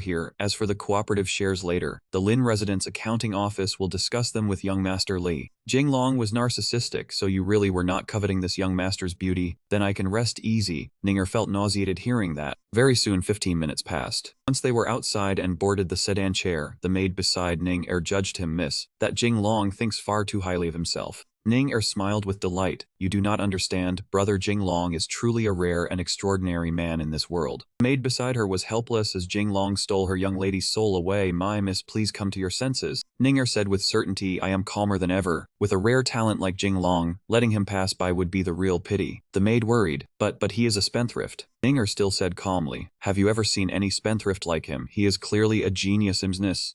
here. As for the cooperative shares later, the Lin residence accounting office will discuss them with young Master Lee. Jing Long was narcissistic, so you really were not coveting this young master's beauty. Then I can rest easy. Ning Er felt nauseated hearing that. Very soon 15 minutes passed. Once they were outside and boarded the sedan chair, the maid beside Ning Er judged him, miss, that Jing Long thinks far too highly of himself. Ning Er smiled with delight. You do not understand, brother. Jing Long is truly a rare and extraordinary man in this world. The maid beside her was helpless as Jing Long stole her young lady's soul away. My miss, please come to your senses. Ning Er said with certainty, I am calmer than ever. With a rare talent like Jing Long, letting him pass by would be the real pity. The maid worried, but he is a spendthrift. Ning Er still said calmly, have you ever seen any spendthrift like him? He is clearly a genius.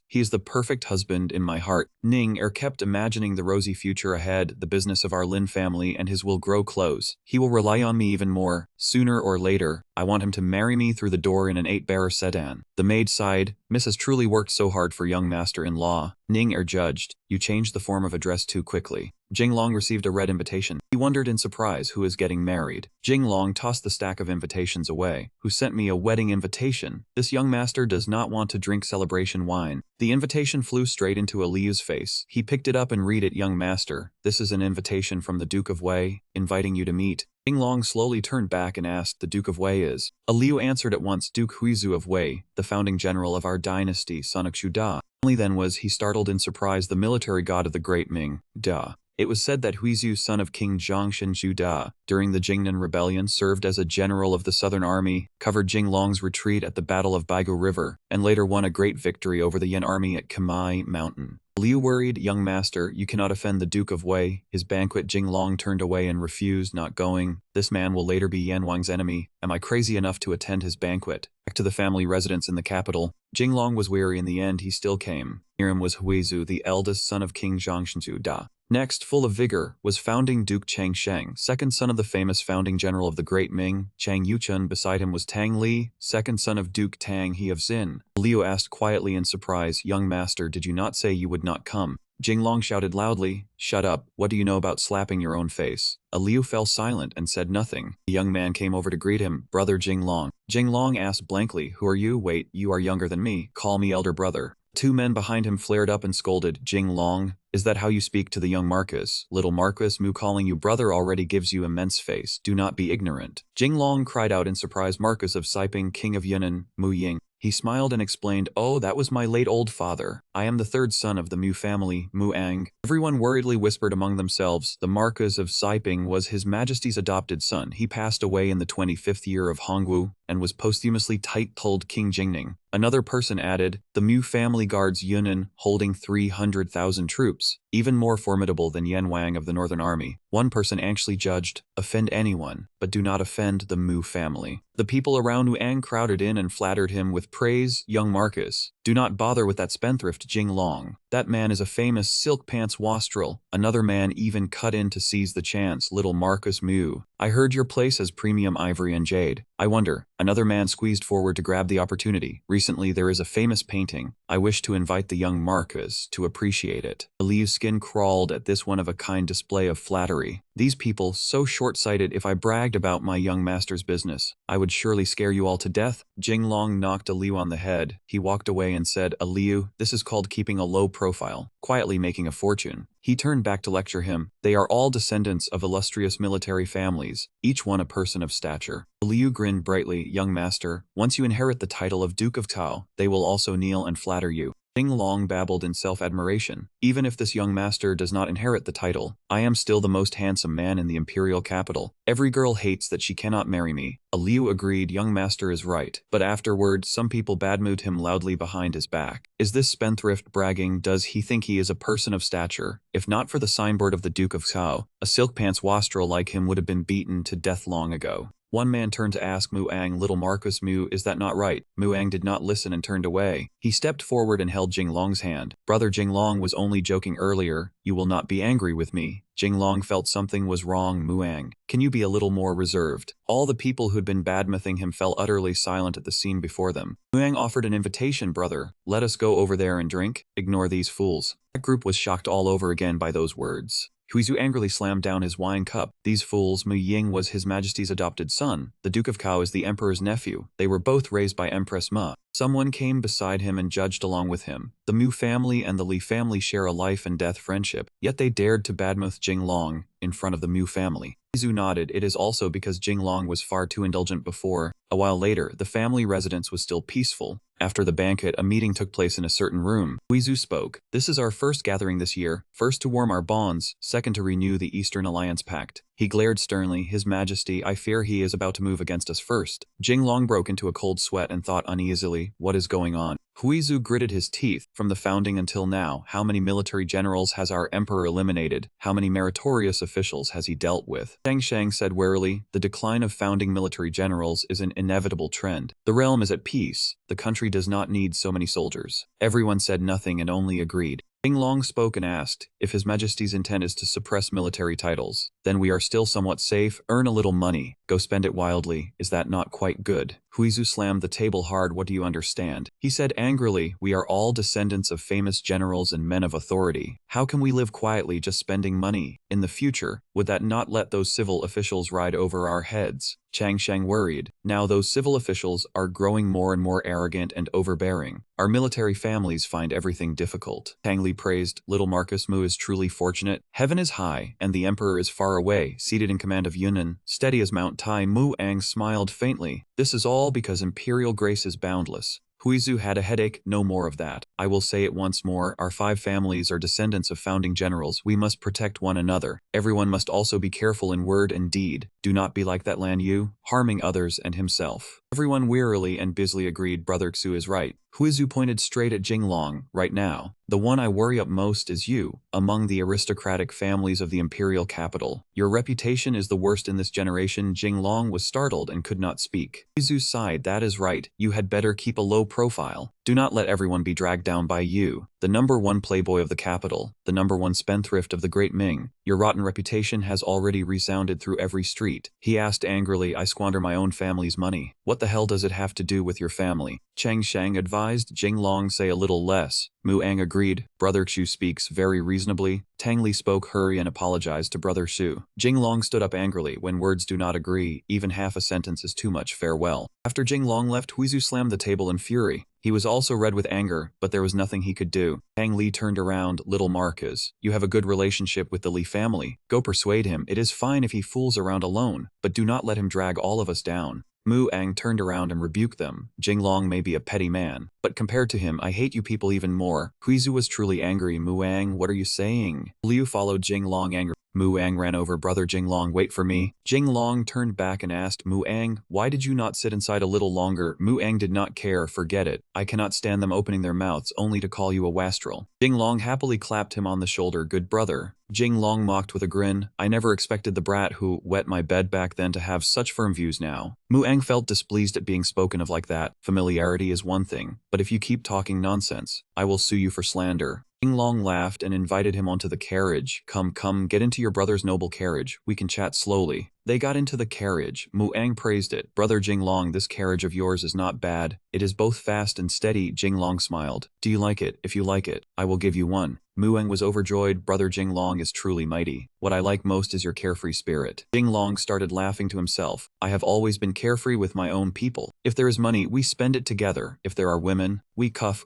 He is the perfect husband in my heart. Ning Er kept imagining the rosy future ahead, the business of our Lin family, and his will grow close. He will rely on me even more, sooner or later. I want him to marry me through the door in an 8-bearer sedan. The maid sighed, Mrs. truly worked so hard for young master-in-law. Ning Er judged, you changed the form of address too quickly. Jing Long received a red invitation. He wondered in surprise who is getting married. Jing Long tossed the stack of invitations away. Who sent me a wedding invitation? This young master does not want to drink celebration wine. The invitation flew straight into Liu's face. He picked it up and read it. Young master, this is an invitation from the Duke of Wei, inviting you to meet. Jing Long slowly turned back and asked, the Duke of Wei is? Liu answered at once, Duke Huizu of Wei, the founding general of our dynasty, son of Shu Da. Only then was he startled in surprise, the military god of the great Ming, Da. It was said that Huizu, son of King Zhongshan Zhu Da, during the Jingnan Rebellion served as a general of the Southern Army, covered Jing Long's retreat at the Battle of Baigu River, and later won a great victory over the Yan army at Kamai Mountain. Liu worried, young master, you cannot offend the Duke of Wei. His banquet. Jing Long turned away and refused, not going. This man will later be Yan Wang's enemy. Am I crazy enough to attend his banquet? Back to the family residence in the capital. Jing Long was weary. In the end, he still came. Near him was Huizu, the eldest son of King Zhongshan Zhu Da. Next, full of vigor, was founding Duke Chang Sheng, second son of the famous founding general of the Great Ming, Chang Yuchun. Beside him was Tang Li, second son of Duke Tang He of Xin. Liu asked quietly in surprise, young master, did you not say you would not come? Jing Long shouted loudly, shut up, what do you know about slapping your own face? Liu fell silent and said nothing. The young man came over to greet him, brother Jing Long. Jing Long asked blankly, who are you? Wait, you are younger than me. Call me elder brother. Two men behind him flared up and scolded, Jing Long, is that how you speak to the young Marcus? Little Marcus, Mu calling you brother already gives you immense face. Do not be ignorant. Jing Long cried out in surprise, Marcus of Siping, king of Yunnan, Mu Ying. He smiled and explained, oh, that was my late old father. I am the third son of the Mu family, Mu Ang. Everyone worriedly whispered among themselves, the Marquis of Siping was His Majesty's adopted son. He passed away in the 25th year of Hongwu and was posthumously titled King Jingning. Another person added, the Mu family guards Yunnan, holding 300,000 troops, even more formidable than Yan Wang of the Northern Army. One person actually judged, offend anyone, but do not offend the Mu family. The people around Wu Ang crowded in and flattered him with praise, young Marcus. Do not bother with that spendthrift Jing Long. That man is a famous silk pants wastrel. Another man even cut in to seize the chance, little Marcus Mu. I heard your place has premium ivory and jade. I wonder. Another man squeezed forward to grab the opportunity. Recently there is a famous painting. I wish to invite the young Marcus to appreciate it. Aliu's skin crawled at this one-of-a-kind display of flattery. These people, so short-sighted. If I bragged about my young master's business, I would surely scare you all to death. Jinglong knocked Aliu on the head. He walked away and said, Aliu, this is called keeping a low profile, quietly making a fortune. He turned back to lecture him. They are all descendants of illustrious military families, each one a person of stature. Liu grinned brightly, young master, once you inherit the title of Duke of Tao, they will also kneel and flatter you. Jinglong babbled in self-admiration. Even if this young master does not inherit the title, I am still the most handsome man in the imperial capital. Every girl hates that she cannot marry me. Liu agreed, young master is right. But afterward, some people badmouthed him loudly behind his back. Is this spendthrift bragging? Does he think he is a person of stature? If not for the signboard of the Duke of Cao, a silk pants wastrel like him would have been beaten to death long ago. One man turned to ask Mu Ang, little Marcus Mu, is that not right? Mu Ang did not listen and turned away. He stepped forward and held Jinglong's hand. Brother, Jinglong was only joking earlier. You will not be angry with me. Jinglong felt something was wrong. Mu Ang, can you be a little more reserved? All the people who'd been badmouthing him fell utterly silent at the scene before them. Mu Ang offered an invitation, brother. Let us go over there and drink. Ignore these fools. That group was shocked all over again by those words. Huizu angrily slammed down his wine cup. These fools. Mu Ying was His Majesty's adopted son. The Duke of Cao is the Emperor's nephew. They were both raised by Empress Ma. Someone came beside him and judged along with him. The Mu family and the Li family share a life and death friendship, yet they dared to badmouth Jinglong in front of the Mu family. Huizu nodded. It is also because Jinglong was far too indulgent before. A while later, the family residence was still peaceful. After the banquet, a meeting took place in a certain room. Huizu spoke. This is our first gathering this year, first to warm our bonds, second to renew the Eastern Alliance Pact. He glared sternly. His Majesty, I fear he is about to move against us first. Jinglong broke into a cold sweat and thought uneasily, what is going on? Huizu gritted his teeth. From the founding until now, how many military generals has our emperor eliminated? How many meritorious officials has he dealt with? Shang Shang said warily, the decline of founding military generals is an inevitable trend. The realm is at peace. The country does not need so many soldiers. Everyone said nothing and only agreed. Jinglong spoke and asked, if His Majesty's intent is to suppress military titles, then we are still somewhat safe. Earn a little money, go spend it wildly. Is that not quite good? Huizu slammed the table hard. What do you understand? He said angrily, we are all descendants of famous generals and men of authority. How can we live quietly just spending money? In the future, would that not let those civil officials ride over our heads? Chang Shang worried. Now those civil officials are growing more and more arrogant and overbearing. Our military families find everything difficult. Tang Li praised, little Marcus Mu is truly fortunate. Heaven is high, and the emperor is far away, seated in command of Yunnan, steady as Mount Tai. Mu Ang smiled faintly. This is all because imperial grace is boundless. Huizu had a headache. No more of that. I will say it once more. Our 5 families are descendants of founding generals. We must protect one another. Everyone must also be careful in word and deed. Do not be like that Lan Yu, harming others and himself. Everyone wearily and busily agreed. Brother Xu is right. Huizu pointed straight at Jinglong. Right now, the one I worry up most is you. Among the aristocratic families of the imperial capital, your reputation is the worst in this generation. Jinglong was startled and could not speak. Huizu sighed. That is right. You had better keep a low profile. Do not let everyone be dragged down by you. The #1 playboy of the capital, the #1 spendthrift of the Great Ming. Your rotten reputation has already resounded through every street. He asked angrily, I squander my own family's money. What the hell does it have to do with your family? Chang Shang advised. Jinglong, say a little less. Mu Ang agreed. Brother Xu speaks very reasonably. Tang Li spoke hurry and apologized to Brother Xu. Jinglong stood up angrily. When words do not agree, even half a sentence is too much. Farewell. After Jinglong left, Huizu slammed the table in fury. He was also red with anger, but there was nothing he could do. Tang Li turned around. Little Marcus, you have a good relationship with the Li family. Go persuade him. It is fine if he fools around alone, but do not let him drag all of us down. Mu Ang turned around and rebuked them. Jinglong may be a petty man, but compared to him, I hate you people even more. Huizu was truly angry. Mu Ang, what are you saying? Liu followed Jinglong angrily. Mu Ang ran over. Brother Jinglong, wait for me. Jinglong turned back and asked, Mu Ang, why did you not sit inside a little longer? Mu Ang did not care. Forget it. I cannot stand them opening their mouths only to call you a wastrel. Jinglong happily clapped him on the shoulder. Good brother. Jinglong mocked with a grin. I never expected the brat who wet my bed back then to have such firm views now. Mu Ang felt displeased at being spoken of like that. Familiarity is one thing, but if you keep talking nonsense, I will sue you for slander. Jinglong laughed and invited him onto the carriage. Come, come, get into your brother's noble carriage. We can chat slowly. They got into the carriage. Muang praised it. Brother Jinglong, this carriage of yours is not bad. It is both fast and steady. Jinglong smiled. Do you like it? If you like it, I will give you one. Muang was overjoyed. Brother Jinglong is truly mighty. What I like most is your carefree spirit. Jinglong started laughing to himself. I have always been carefree with my own people. If there is money, we spend it together. If there are women, we cuff.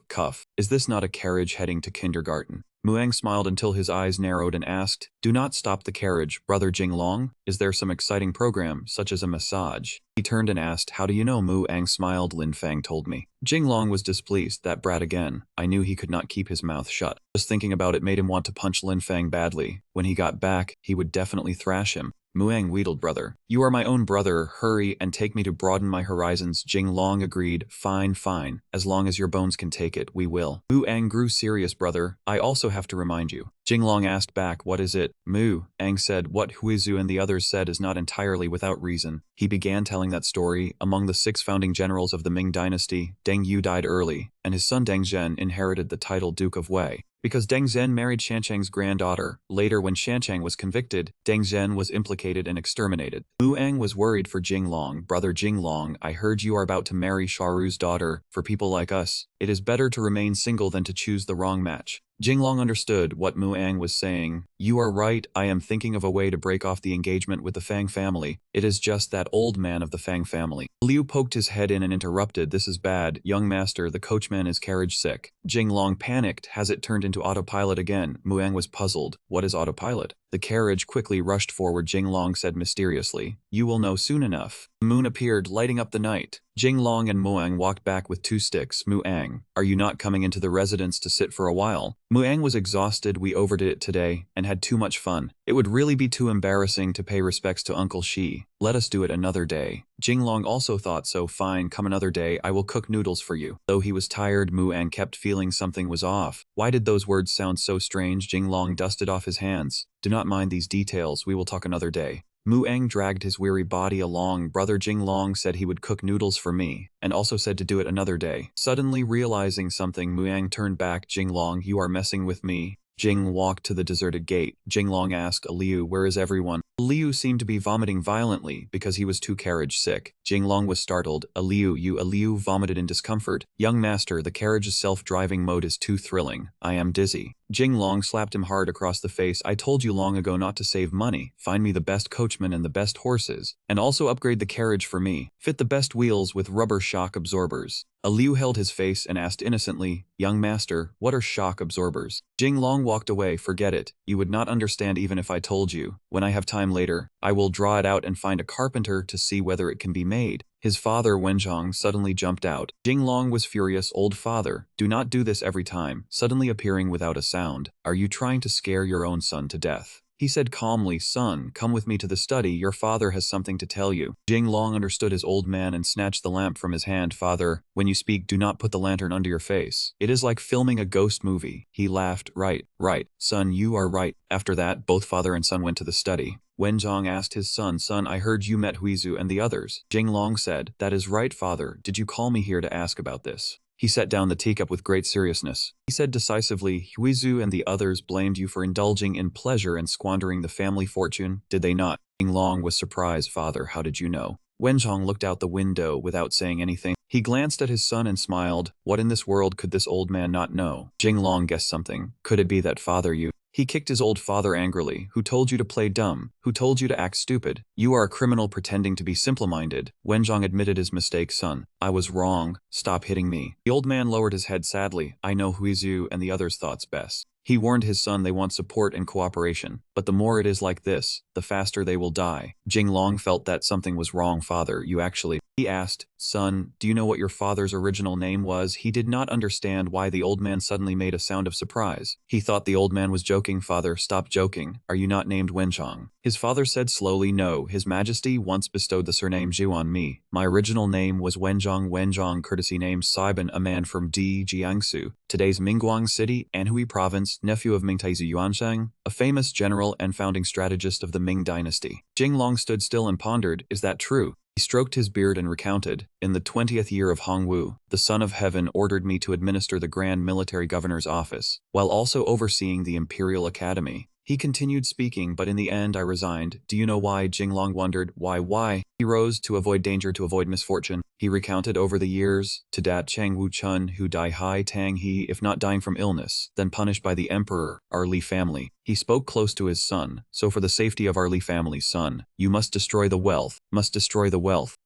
Is this not a carriage heading to kindergarten? Muang smiled until his eyes narrowed and asked, Do not stop the carriage, Brother Jinglong. Is there some exciting program, such as a massage? He turned and asked, How do you know? Muang smiled. Lin Fang told me. Jinglong was displeased. That brat again. I knew he could not keep his mouth shut. Just thinking about it made him want to punch Lin Fang badly. When he got back, he would definitely thrash him. Muang wheedled, Brother. You are my own brother. Hurry and take me to broaden my horizons. Jinglong agreed. Fine. As long as your bones can take it, we will. Muang grew serious, Brother. I also have to remind you. Jinglong asked back, What is it? Muang said, What Huizu and the others said is not entirely without reason. He began telling that story. Among the 6 founding generals of the Ming dynasty, Deng Yu died early, and his son Deng Zhen inherited the title Duke of Wei. Because Deng Zhen married Shanchang's granddaughter. Later, when Shanchang was convicted, Deng Zhen was implicated and exterminated. Muang was worried for Jinglong. Brother Jinglong, I heard you are about to marry Sharu's daughter. For people like us, it is better to remain single than to choose the wrong match. Jinglong understood what Muang was saying. You are right, I am thinking of a way to break off the engagement with the Fang family. It is just that old man of the Fang family. Liu poked his head in and interrupted. This is bad. Young master, the coachman is carriage sick. Jinglong panicked. Has it turned into autopilot again? Muang was puzzled. What is autopilot? The carriage quickly rushed forward. Jinglong said mysteriously, You will know soon enough. The moon appeared, lighting up the night. Jinglong and Muang walked back with 2 sticks. Muang, are you not coming into the residence to sit for a while? Muang was exhausted. We overdid it today and had too much fun. It would really be too embarrassing to pay respects to Uncle Shi. Let us do it another day. Jinglong also thought so. Fine, come another day. I will cook noodles for you. Though he was tired, Muang kept feeling something was off. Why did those words sound so strange? Jinglong dusted off his hands. Do not mind these details. We will talk another day. Muang dragged his weary body along. Brother Jinglong said he would cook noodles for me, and also said to do it another day. Suddenly realizing something, Muang turned back. Jinglong, you are messing with me. Jing walked to the deserted gate. Jinglong asked Liu, where is everyone? Liu seemed to be vomiting violently because he was too carriage sick. Jinglong was startled. Liu vomited in discomfort. Young master, the carriage's self-driving mode is too thrilling. I am dizzy. Jinglong slapped him hard across the face. I told you long ago not to save money. Find me the best coachman and the best horses. And also upgrade the carriage for me. Fit the best wheels with rubber shock absorbers. Liu held his face and asked innocently, Young master, what are shock absorbers? Jinglong walked away. Forget it. You would not understand even if I told you. When I have time later, I will draw it out and find a carpenter to see whether it can be made. His father, Wenzhong, suddenly jumped out. Jinglong was furious. Old father, do not do this every time. Suddenly appearing without a sound. Are you trying to scare your own son to death? He said calmly, Son, come with me to the study. Your father has something to tell you. Jinglong understood his old man and snatched the lamp from his hand. Father, when you speak, do not put the lantern under your face. It is like filming a ghost movie. He laughed. Right. Son, you are right. After that, both father and son went to the study. Wenzhong asked his son, Son, I heard you met Huizu and the others. Jinglong said, That is right, father. Did you call me here to ask about this? He set down the teacup with great seriousness. He said decisively, Huizu and the others blamed you for indulging in pleasure and squandering the family fortune, did they not? Jinglong was surprised. Father, how did you know? Wenzhong looked out the window without saying anything. He glanced at his son and smiled. What in this world could this old man not know? Jinglong guessed something. Could it be that father you? He kicked his old father angrily. Who told you to play dumb? Who told you to act stupid? You are a criminal pretending to be simple-minded. Wenzhong admitted his mistake. Son, I was wrong. Stop hitting me. The old man lowered his head sadly. I know Huizu and the others' thoughts best. He warned his son they want support and cooperation, but the more it is like this, the faster they will die. Jinglong felt that something was wrong. Father, you actually... He asked, Son, do you know what your father's original name was? He did not understand why the old man suddenly made a sound of surprise. He thought the old man was joking. Father, stop joking. Are you not named Wenchong? His father said slowly, No, His Majesty once bestowed the surname Zhu on me. My original name was Wenchong, courtesy name Saiban, a man from Jiangsu, today's Mingguang City, Anhui Province, nephew of Mingtaizu Yuansheng, a famous general and founding strategist of the Ming dynasty. Jinglong stood still and pondered, Is that true? He stroked his beard and recounted, "In the 20th year of Hongwu, the Son of Heaven ordered me to administer the Grand Military Governor's office, while also overseeing the Imperial Academy." He continued speaking, but in the end I resigned. Do you know why? Jinglong wondered. Why? He rose to avoid danger, to avoid misfortune. He recounted over the years, to dat Chang Wu Chun who die Hai Tang he, if not dying from illness, then punished by the emperor, our Li family. He spoke close to his son. So for the safety of our Li family's son, you must destroy the wealth,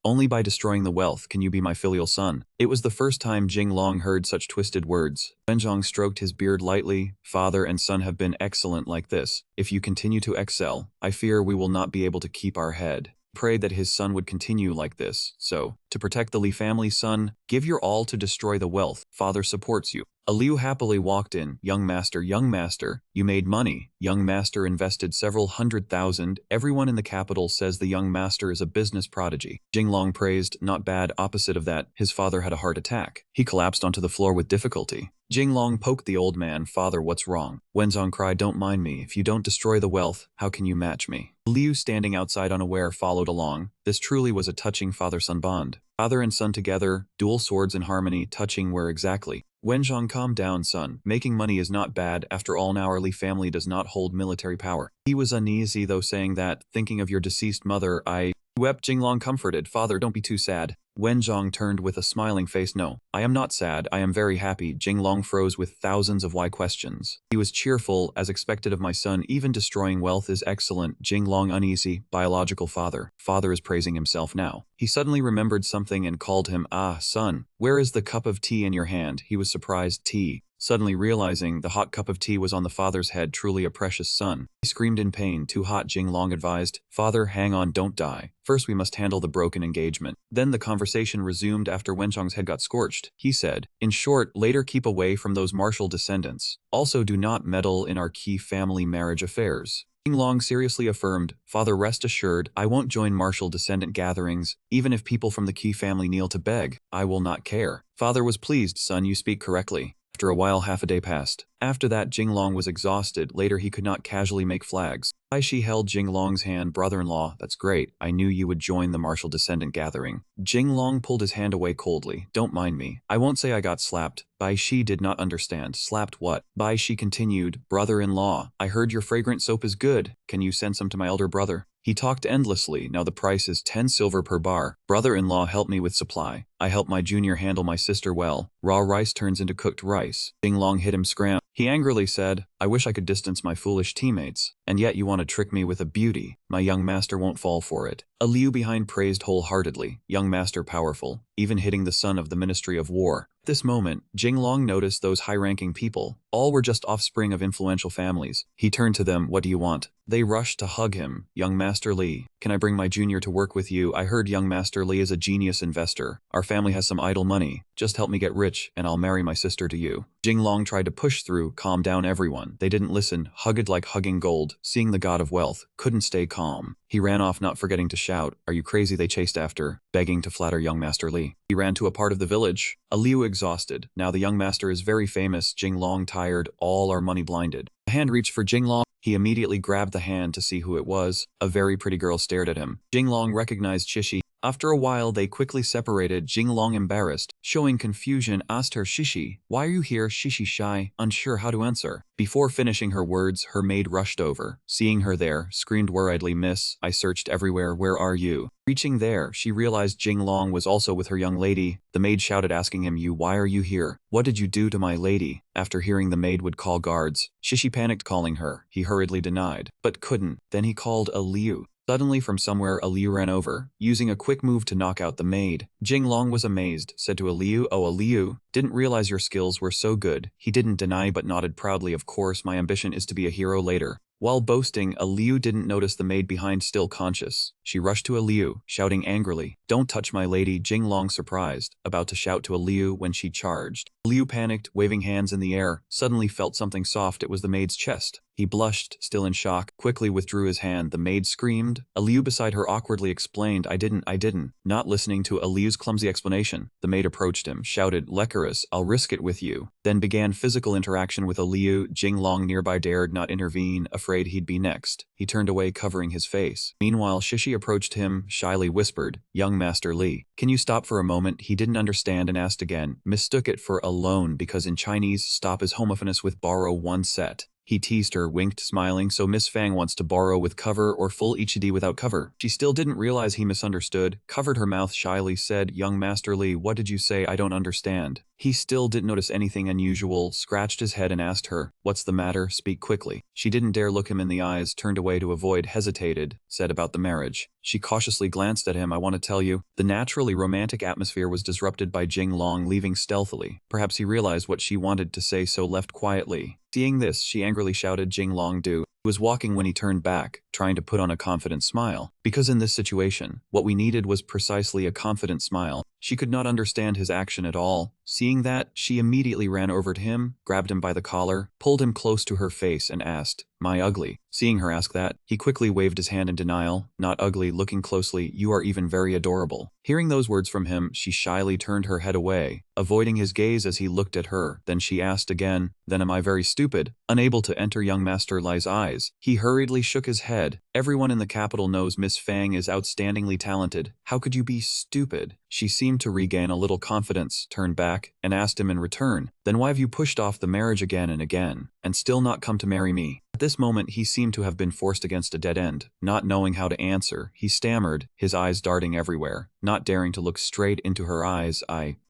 Only by destroying the wealth can you be my filial son. It was the first time Jinglong heard such twisted words. Wenzhong stroked his beard lightly. Father and son have been excellent like this. If you continue to excel, I fear we will not be able to keep our head. Prayed that his son would continue like this. So, to protect the Li family's son, give your all to destroy the wealth. Father supports you. Liu happily walked in. Young master, you made money. Young master invested several 100,000. Everyone in the capital says the young master is a business prodigy. Jinglong praised. Not bad. Opposite of that, his father had a heart attack. He collapsed onto the floor with difficulty. Jinglong poked the old man. Father, what's wrong? Wenzong cried, don't mind me. If you don't destroy the wealth, how can you match me? Liu, standing outside unaware, followed along. This truly was a touching father-son bond. Father and son together, dual swords in harmony, touching where exactly? Wenzhong, calm down, son. Making money is not bad. After all, now our Li family does not hold military power. He was uneasy though, saying that, thinking of your deceased mother, I wept. Jinglong comforted. Father, don't be too sad. Wenzhong turned with a smiling face. No, I am not sad. I am very happy. Jinglong froze with thousands of why questions. He was cheerful, as expected of my son. Even destroying wealth is excellent. Jinglong uneasy. Biological father. Father is praising himself now. He suddenly remembered something and called him. Ah, son, where is the cup of tea in your hand? He was surprised. Tea. Suddenly realizing the hot cup of tea was on the father's head, truly a precious son. He screamed in pain. Too hot, Jinglong advised. Father, hang on, don't die. First we must handle the broken engagement. Then the conversation resumed after Wenzhong's head got scorched. He said, in short, later keep away from those martial descendants. Also do not meddle in our key family marriage affairs. Jinglong seriously affirmed, Father, rest assured, I won't join martial descendant gatherings, even if people from the key family kneel to beg. I will not care. Father was pleased. Son, you speak correctly. After a while, half a day passed. After that, Jinglong was exhausted. Later, he could not casually make flags. She held Jinglong's hand. Brother-in-law, that's great. I knew you would join the martial descendant gathering. Jinglong pulled his hand away coldly. Don't mind me. I won't say I got slapped. Bai Shi did not understand. Slapped what? Bai Shi continued, brother-in-law, I heard your fragrant soap is good. Can you send some to my elder brother? He talked endlessly. Now the price is 10 silver per bar. Brother-in-law, help me with supply. I help my junior handle my sister well. Raw rice turns into cooked rice. Jinglong hit him scram. He angrily said, I wish I could distance my foolish teammates. And yet you want to trick me with a beauty. My young master won't fall for it. Liu behind praised wholeheartedly. Young master powerful, even hitting the son of the Ministry of War. At this moment, Jinglong noticed those high-ranking people. All were just offspring of influential families. He turned to them. What do you want? They rushed to hug him. Young Master Li, can I bring my junior to work with you? I heard young Master Li is a genius investor. Our family has some idle money. Just help me get rich, and I'll marry my sister to you. Jinglong tried to push through, calm down everyone. They didn't listen, hugged like hugging gold. Seeing the god of wealth, couldn't stay calm. He ran off, not forgetting to shout, are you crazy? They chased after, begging to flatter young Master Li. He ran to a part of the village. Liu exhausted. Now the young master is very famous. Jinglong tired, all are money blinded. A hand reached for Jinglong. He immediately grabbed the hand to see who it was. A very pretty girl stared at him. Jinglong recognized Shishi. After a while, they quickly separated. Jinglong, embarrassed, showing confusion, asked her, Shishi, why are you here? Shishi, shy, unsure how to answer. Before finishing her words, her maid rushed over. Seeing her there, screamed worriedly, Miss, I searched everywhere, where are you? Reaching there, she realized Jinglong was also with her young lady. The maid shouted, asking him, why are you here? What did you do to my lady? After hearing the maid would call guards, Shishi panicked, calling her. He hurriedly denied, but couldn't. Then he called Liu. Suddenly from somewhere, Liu ran over, using a quick move to knock out the maid. Jinglong was amazed, said to Liu, oh Liu, didn't realize your skills were so good. He didn't deny but nodded proudly, of course, my ambition is to be a hero later. While boasting, Liu didn't notice the maid behind still conscious. She rushed to Liu, shouting angrily, don't touch my lady. Jinglong surprised, about to shout to Liu when she charged. Liu panicked, waving hands in the air, suddenly felt something soft. It was the maid's chest. He blushed, still in shock, quickly withdrew his hand. The maid screamed. Liu beside her awkwardly explained, I didn't. Not listening to Liu's clumsy explanation, the maid approached him, shouted, Lecurus, I'll risk it with you. Then began physical interaction with Liu. Jinglong nearby dared not intervene, afraid he'd be next. He turned away, covering his face. Meanwhile, Shishi approached him, shyly whispered, young Master Li, can you stop for a moment? He didn't understand and asked again, mistook it for a loan because in Chinese, stop is homophonous with borrow one set. He teased her, winked, smiling, so Miss Fang wants to borrow with cover or full ichidi without cover. She still didn't realize he misunderstood, covered her mouth shyly, said, young Master Li, what did you say? I don't understand. He still didn't notice anything unusual, scratched his head and asked her, what's the matter? Speak quickly. She didn't dare look him in the eyes, turned away to avoid, hesitated, said about the marriage. She cautiously glanced at him. I want to tell you. The naturally romantic atmosphere was disrupted by Jing Long leaving stealthily. Perhaps he realized what she wanted to say, so left quietly. Seeing this, she angrily shouted, Jing Long do. He was walking when he turned back, trying to put on a confident smile. Because in this situation, what we needed was precisely a confident smile. She could not understand his action at all. Seeing that, she immediately ran over to him, grabbed him by the collar, pulled him close to her face and asked, my ugly? Seeing her ask that, he quickly waved his hand in denial, not ugly, looking closely, you are even very adorable. Hearing those words from him, she shyly turned her head away, avoiding his gaze as he looked at her. Then she asked again, then am I very stupid? Unable to enter young Master Li's eyes, he hurriedly shook his head. Everyone in the capital knows Miss Fang is outstandingly talented. How could you be stupid? She seemed to regain a little confidence, turned back, and asked him in return, then why have you pushed off the marriage again and again, and still not come to marry me? At this moment he seemed to have been forced against a dead end. Not knowing how to answer, he stammered, his eyes darting everywhere, not daring to look straight into her eyes.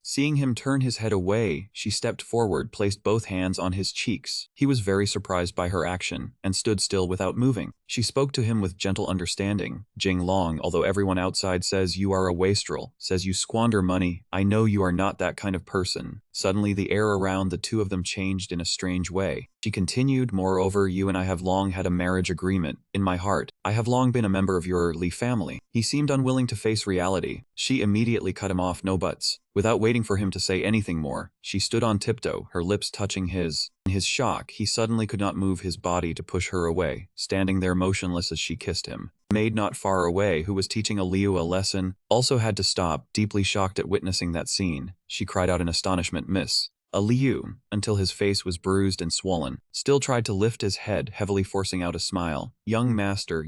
Seeing him turn his head away, she stepped forward, placed both hands on his cheeks. He was very surprised by her action, and stood still without moving. She spoke to him with gentle understanding. Jing Long, although everyone outside says you are a wastrel, says you squander money, I know you are not that kind of person. Suddenly the air around the two of them changed in a strange way. She continued, moreover, you and I have long had a marriage agreement. In my heart, I have long been a member of your Li family. He seemed unwilling to face reality. She immediately cut him off, no buts. Without waiting for him to say anything more, she stood on tiptoe, her lips touching his. In his shock, he suddenly could not move his body to push her away, standing there motionless as she kissed him. The maid not far away, who was teaching Liu a lesson, also had to stop, deeply shocked at witnessing that scene. She cried out in astonishment, Miss. Liu, until his face was bruised and swollen, still tried to lift his head, heavily forcing out a smile. Young master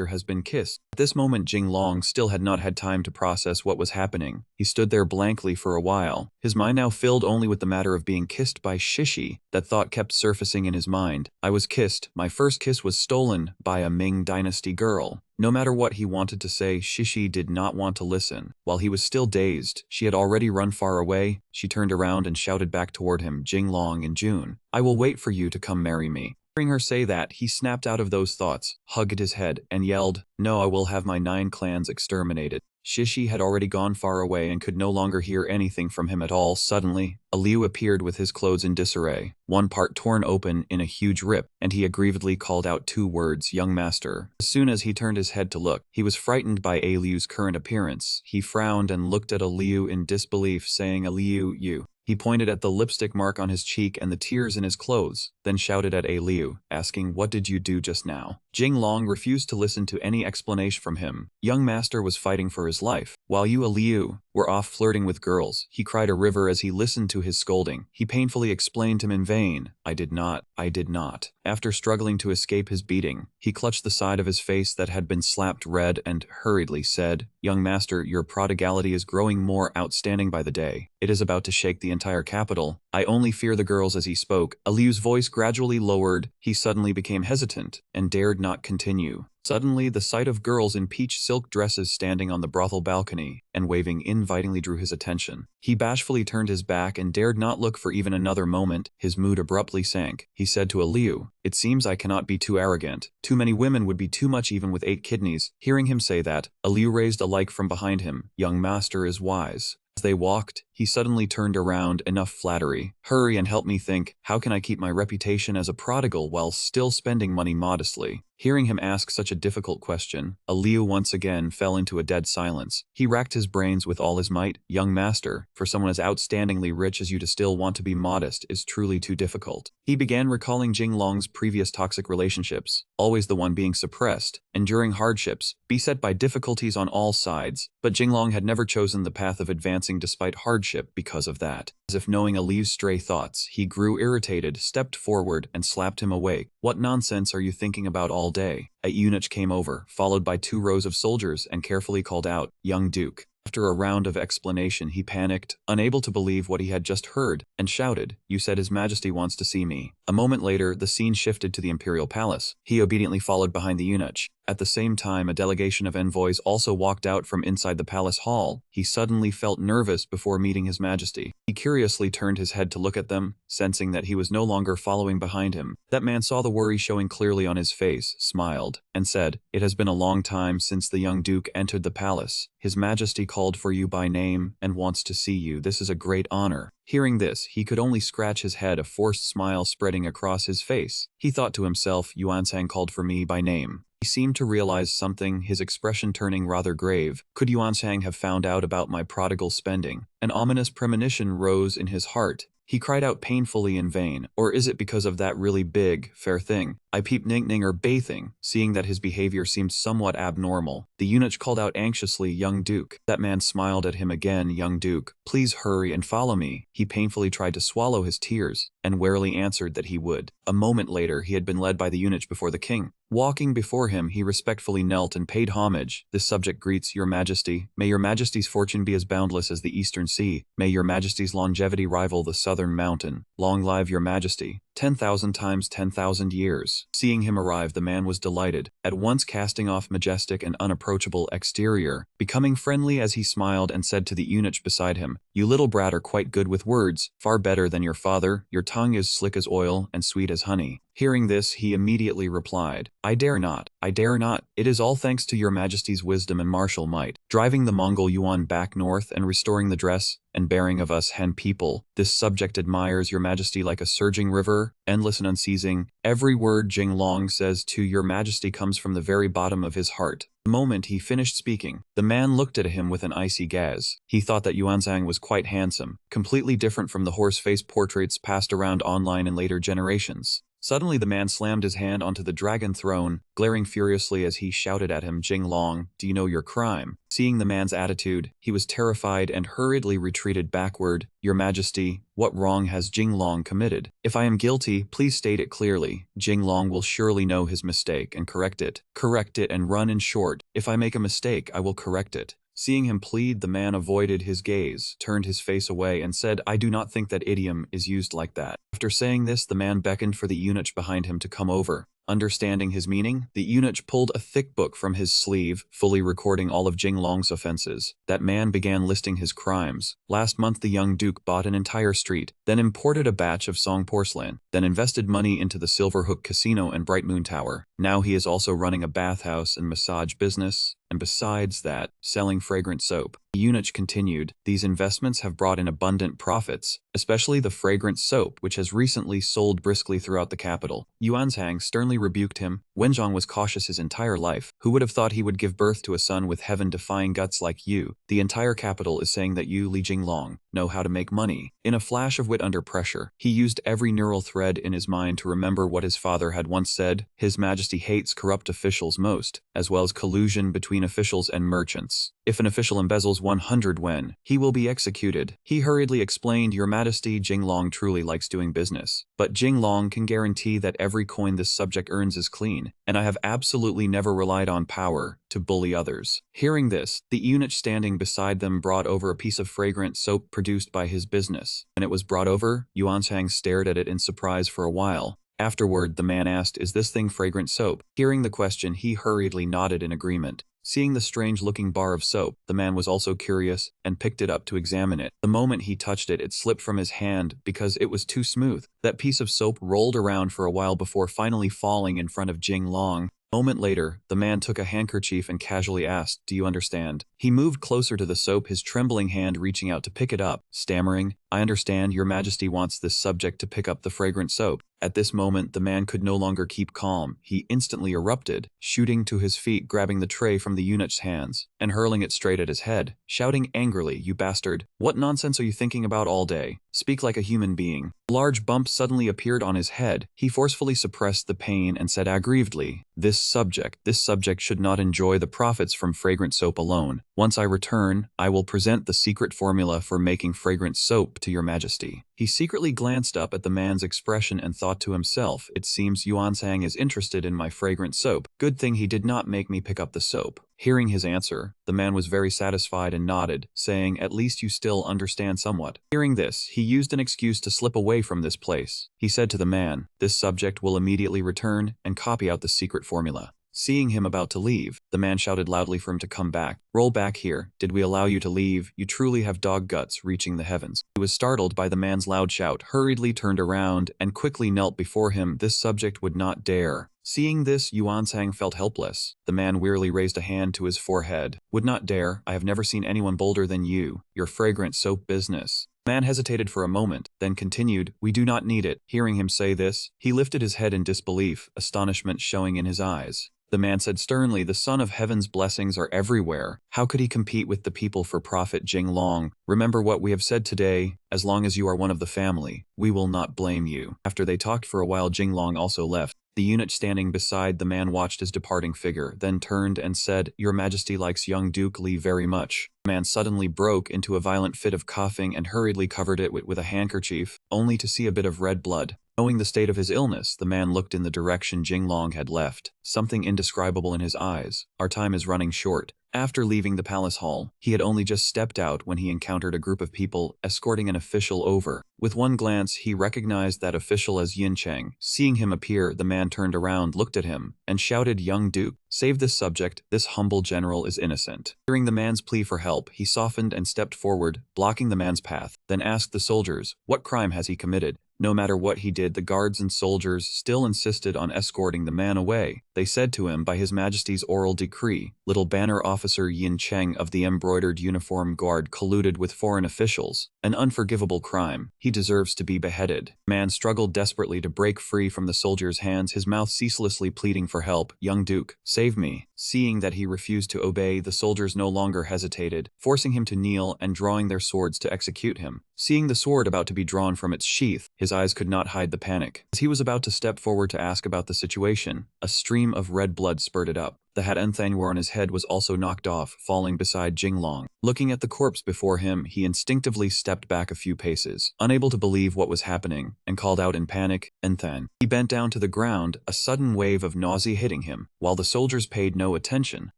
has been kissed. At this moment Jing Long still had not had time to process what was happening. He stood there blankly for a while, his mind now filled only with the matter of being kissed by Shishi. That thought kept surfacing in his mind. I was kissed, my first kiss was stolen by a Ming Dynasty girl. No matter what he wanted to say, Shishi did not want to listen. While he was still dazed, she had already run far away. She turned around and shouted back toward him, Jing Long in June, I will wait for you to come marry me. Hearing her say that, he snapped out of those thoughts, hugged his head, and yelled, no, I will have my 9 clans exterminated. Shishi had already gone far away and could no longer hear anything from him at all. Suddenly, Liu appeared with his clothes in disarray, one part torn open in a huge rip, and he aggrievedly called out 2 words, young master. As soon as he turned his head to look, he was frightened by Liu's current appearance. He frowned and looked at Liu in disbelief, saying, Liu, you. He pointed at the lipstick mark on his cheek and the tears in his clothes, then shouted at Liu, asking, what did you do just now? Jing Long refused to listen to any explanation from him. Young master was fighting for his life, while you Liu were off flirting with girls. He cried a river as he listened to his scolding. He painfully explained him in vain, I did not. After struggling to escape his beating, he clutched the side of his face that had been slapped red and hurriedly said, young master, your prodigality is growing more outstanding by the day. It is about to shake the entire capital. I only fear the girls. As he spoke, Liu's voice gradually lowered. He suddenly became hesitant and dared not continue. Suddenly, the sight of girls in peach silk dresses standing on the brothel balcony and waving invitingly drew his attention. He bashfully turned his back and dared not look for even another moment. His mood abruptly sank. He said to Liu, it seems I cannot be too arrogant. Too many women would be too much even with 8 kidneys. Hearing him say that, Liu raised a like from behind him. Young master is wise. As they walked, he suddenly turned around, enough flattery. Hurry and help me think, how can I keep my reputation as a prodigal while still spending money modestly? Hearing him ask such a difficult question, Liu once again fell into a dead silence. He racked his brains with all his might. Young master, for someone as outstandingly rich as you to still want to be modest is truly too difficult. He began recalling Jing Long's previous toxic relationships, always the one being suppressed, enduring hardships, beset by difficulties on all sides, but Jing Long had never chosen the path of advancing despite hardship because of that. As if knowing Liu's stray thoughts, he grew irritated, stepped forward, and slapped him awake. What nonsense are you thinking about all day? A eunuch came over, followed by 2 rows of soldiers, and carefully called out, young duke. After a round of explanation, he panicked, unable to believe what he had just heard, and shouted, "You said His Majesty wants to see me." A moment later, the scene shifted to the imperial palace. He obediently followed behind the eunuch. At the same time, a delegation of envoys also walked out from inside the palace hall. He suddenly felt nervous before meeting His Majesty. He curiously turned his head to look at them, sensing that he was no longer following behind him. That man saw the worry showing clearly on his face, smiled, and said, "It has been a long time since the young duke entered the palace. His Majesty called for you by name and wants to see you. This is a great honor." Hearing this, he could only scratch his head, a forced smile spreading across his face. He thought to himself, Yuansang called for me by name. He seemed to realize something, his expression turning rather grave. Could Yuansang have found out about my prodigal spending? An ominous premonition rose in his heart. He cried out painfully in vain. Or is it because of that really big, fair thing? I peeped Ning or bathing, seeing that his behavior seemed somewhat abnormal. The eunuch called out anxiously, "Young Duke." That man smiled at him again, "Young Duke, please hurry and follow me." He painfully tried to swallow his tears, and warily answered that he would. A moment later, he had been led by the eunuch before the king. Walking before him, he respectfully knelt and paid homage. "This subject greets Your Majesty. May Your Majesty's fortune be as boundless as the eastern sea. May Your Majesty's longevity rival the southern mountain. Long live Your Majesty. 10,000 times 10,000 years. Seeing him arrive, the man was delighted, at once casting off majestic and unapproachable exterior, becoming friendly as he smiled and said to the eunuch beside him, "You little brat are quite good with words, far better than your father. Your tongue is slick as oil and sweet as honey." Hearing this, he immediately replied, I dare not. I dare not. It is all thanks to Your Majesty's wisdom and martial might, driving the Mongol Yuan back north and restoring the dress and bearing of us Han people. This subject admires Your Majesty like a surging river, endless and unceasing. Every word Jing Long says to Your Majesty comes from the very bottom of his heart. The moment he finished speaking, the man looked at him with an icy gaze. He thought that Yuanzhang was quite handsome, completely different from the horse-face portraits passed around online in later generations. Suddenly the man slammed his hand onto the dragon throne, glaring furiously as he shouted at him, "Jing Long, do you know your crime?" Seeing the man's attitude, he was terrified and hurriedly retreated backward. "Your Majesty, what wrong has Jing Long committed? If I am guilty, please state it clearly. Jing Long will surely know his mistake and correct it. Correct it and run in short. If I make a mistake, I will correct it." Seeing him plead, the man avoided his gaze, turned his face away, and said, "I do not think that idiom is used like that." After saying this, the man beckoned for the eunuch behind him to come over. Understanding his meaning, the eunuch pulled a thick book from his sleeve, fully recording all of Jing Long's offenses. That man began listing his crimes. Last month the young duke bought an entire street, then imported a batch of Song porcelain, then invested money into the Silver Hook Casino and Bright Moon Tower. Now he is also running a bathhouse and massage business, and besides that, selling fragrant soap. The eunuch continued, "These investments have brought in abundant profits, especially the fragrant soap, which has recently sold briskly throughout the capital." Yuanzhang sternly rebuked him. Wenzhong was cautious his entire life. Who would have thought he would give birth to a son with heaven-defying guts like you? The entire capital is saying that you, Li Jinglong, know how to make money. In a flash of wit under pressure, he used every neural thread in his mind to remember what his father had once said. His Majesty hates corrupt officials most, as well as collusion between officials and merchants. If an official embezzles 100 yuan, he will be executed. He hurriedly explained, "Your Majesty, Jing Long truly likes doing business, but Jing Long can guarantee that every coin this subject earns is clean, and I have absolutely never relied on power to bully others." Hearing this, the eunuch standing beside them brought over a piece of fragrant soap produced by his business. When it was brought over, Yuanzhang stared at it in surprise for a while. Afterward, the man asked, "Is this thing fragrant soap?" Hearing the question, he hurriedly nodded in agreement. Seeing the strange-looking bar of soap, the man was also curious and picked it up to examine it. The moment he touched it, it slipped from his hand because it was too smooth. That piece of soap rolled around for a while before finally falling in front of Jing Long. A moment later, the man took a handkerchief and casually asked, "Do you understand?" He moved closer to the soap, his trembling hand reaching out to pick it up, stammering, "I understand. Your Majesty wants this subject to pick up the fragrant soap." At this moment, the man could no longer keep calm. He instantly erupted, shooting to his feet, grabbing the tray from the eunuch's hands, and hurling it straight at his head, shouting angrily, "You bastard! What nonsense are you thinking about all day? Speak like a human being." A large bump suddenly appeared on his head. He forcefully suppressed the pain and said aggrievedly, this subject should not enjoy the profits from fragrant soap alone. Once I return, I will present the secret formula for making fragrant soap soap to your majesty. He secretly glanced up at the man's expression and thought to himself, it seems Yuansang is interested in my fragrant soap. Good thing he did not make me pick up the soap. Hearing his answer, the man was very satisfied and nodded, saying, at least you still understand somewhat. Hearing this, he used an excuse to slip away from this place. He said to the man, this subject will immediately return and copy out the secret formula. Seeing him about to leave, the man shouted loudly for him to come back. Roll back here. Did we allow you to leave? You truly have dog guts reaching the heavens. He was startled by the man's loud shout, hurriedly turned around, and quickly knelt before him. This subject would not dare. Seeing this, Yuansang felt helpless. The man wearily raised a hand to his forehead. Would not dare. I have never seen anyone bolder than you. Your fragrant soap business. The man hesitated for a moment, then continued, we do not need it. Hearing him say this, he lifted his head in disbelief, astonishment showing in his eyes. The man said sternly, the Son of Heaven's blessings are everywhere. How could he compete with the people for profit? Jinglong, remember what we have said today. As long as you are one of the family, we will not blame you. After they talked for a while, Jinglong also left. The eunuch standing beside the man watched his departing figure, then turned and said, Your Majesty likes young Duke Li very much. The man suddenly broke into a violent fit of coughing and hurriedly covered it with a handkerchief, only to see a bit of red blood. Knowing the state of his illness, the man looked in the direction Jinglong had left, something indescribable in his eyes. Our time is running short. After leaving the palace hall, he had only just stepped out when he encountered a group of people escorting an official over. With one glance, he recognized that official as Yin Cheng. Seeing him appear, the man turned around, looked at him, and shouted, Young Duke, save this subject, this humble general is innocent. Hearing the man's plea for help, he softened and stepped forward, blocking the man's path, then asked the soldiers, what crime has he committed? No matter what he did, the guards and soldiers still insisted on escorting the man away. They said to him, by His Majesty's oral decree, little banner officer Yin Cheng of the embroidered uniform guard colluded with foreign officials. An unforgivable crime. He deserves to be beheaded. The man struggled desperately to break free from the soldier's hands, his mouth ceaselessly pleading for help. Young Duke, save me. Seeing that he refused to obey, the soldiers no longer hesitated, forcing him to kneel and drawing their swords to execute him. Seeing the sword about to be drawn from its sheath, his eyes could not hide the panic. As he was about to step forward to ask about the situation, a stream of red blood spurted up. The hat Enthang wore on his head was also knocked off, falling beside Jinglong. Looking at the corpse before him, he instinctively stepped back a few paces, unable to believe what was happening, and called out in panic, Enthang. He bent down to the ground, a sudden wave of nausea hitting him. While the soldiers paid no attention,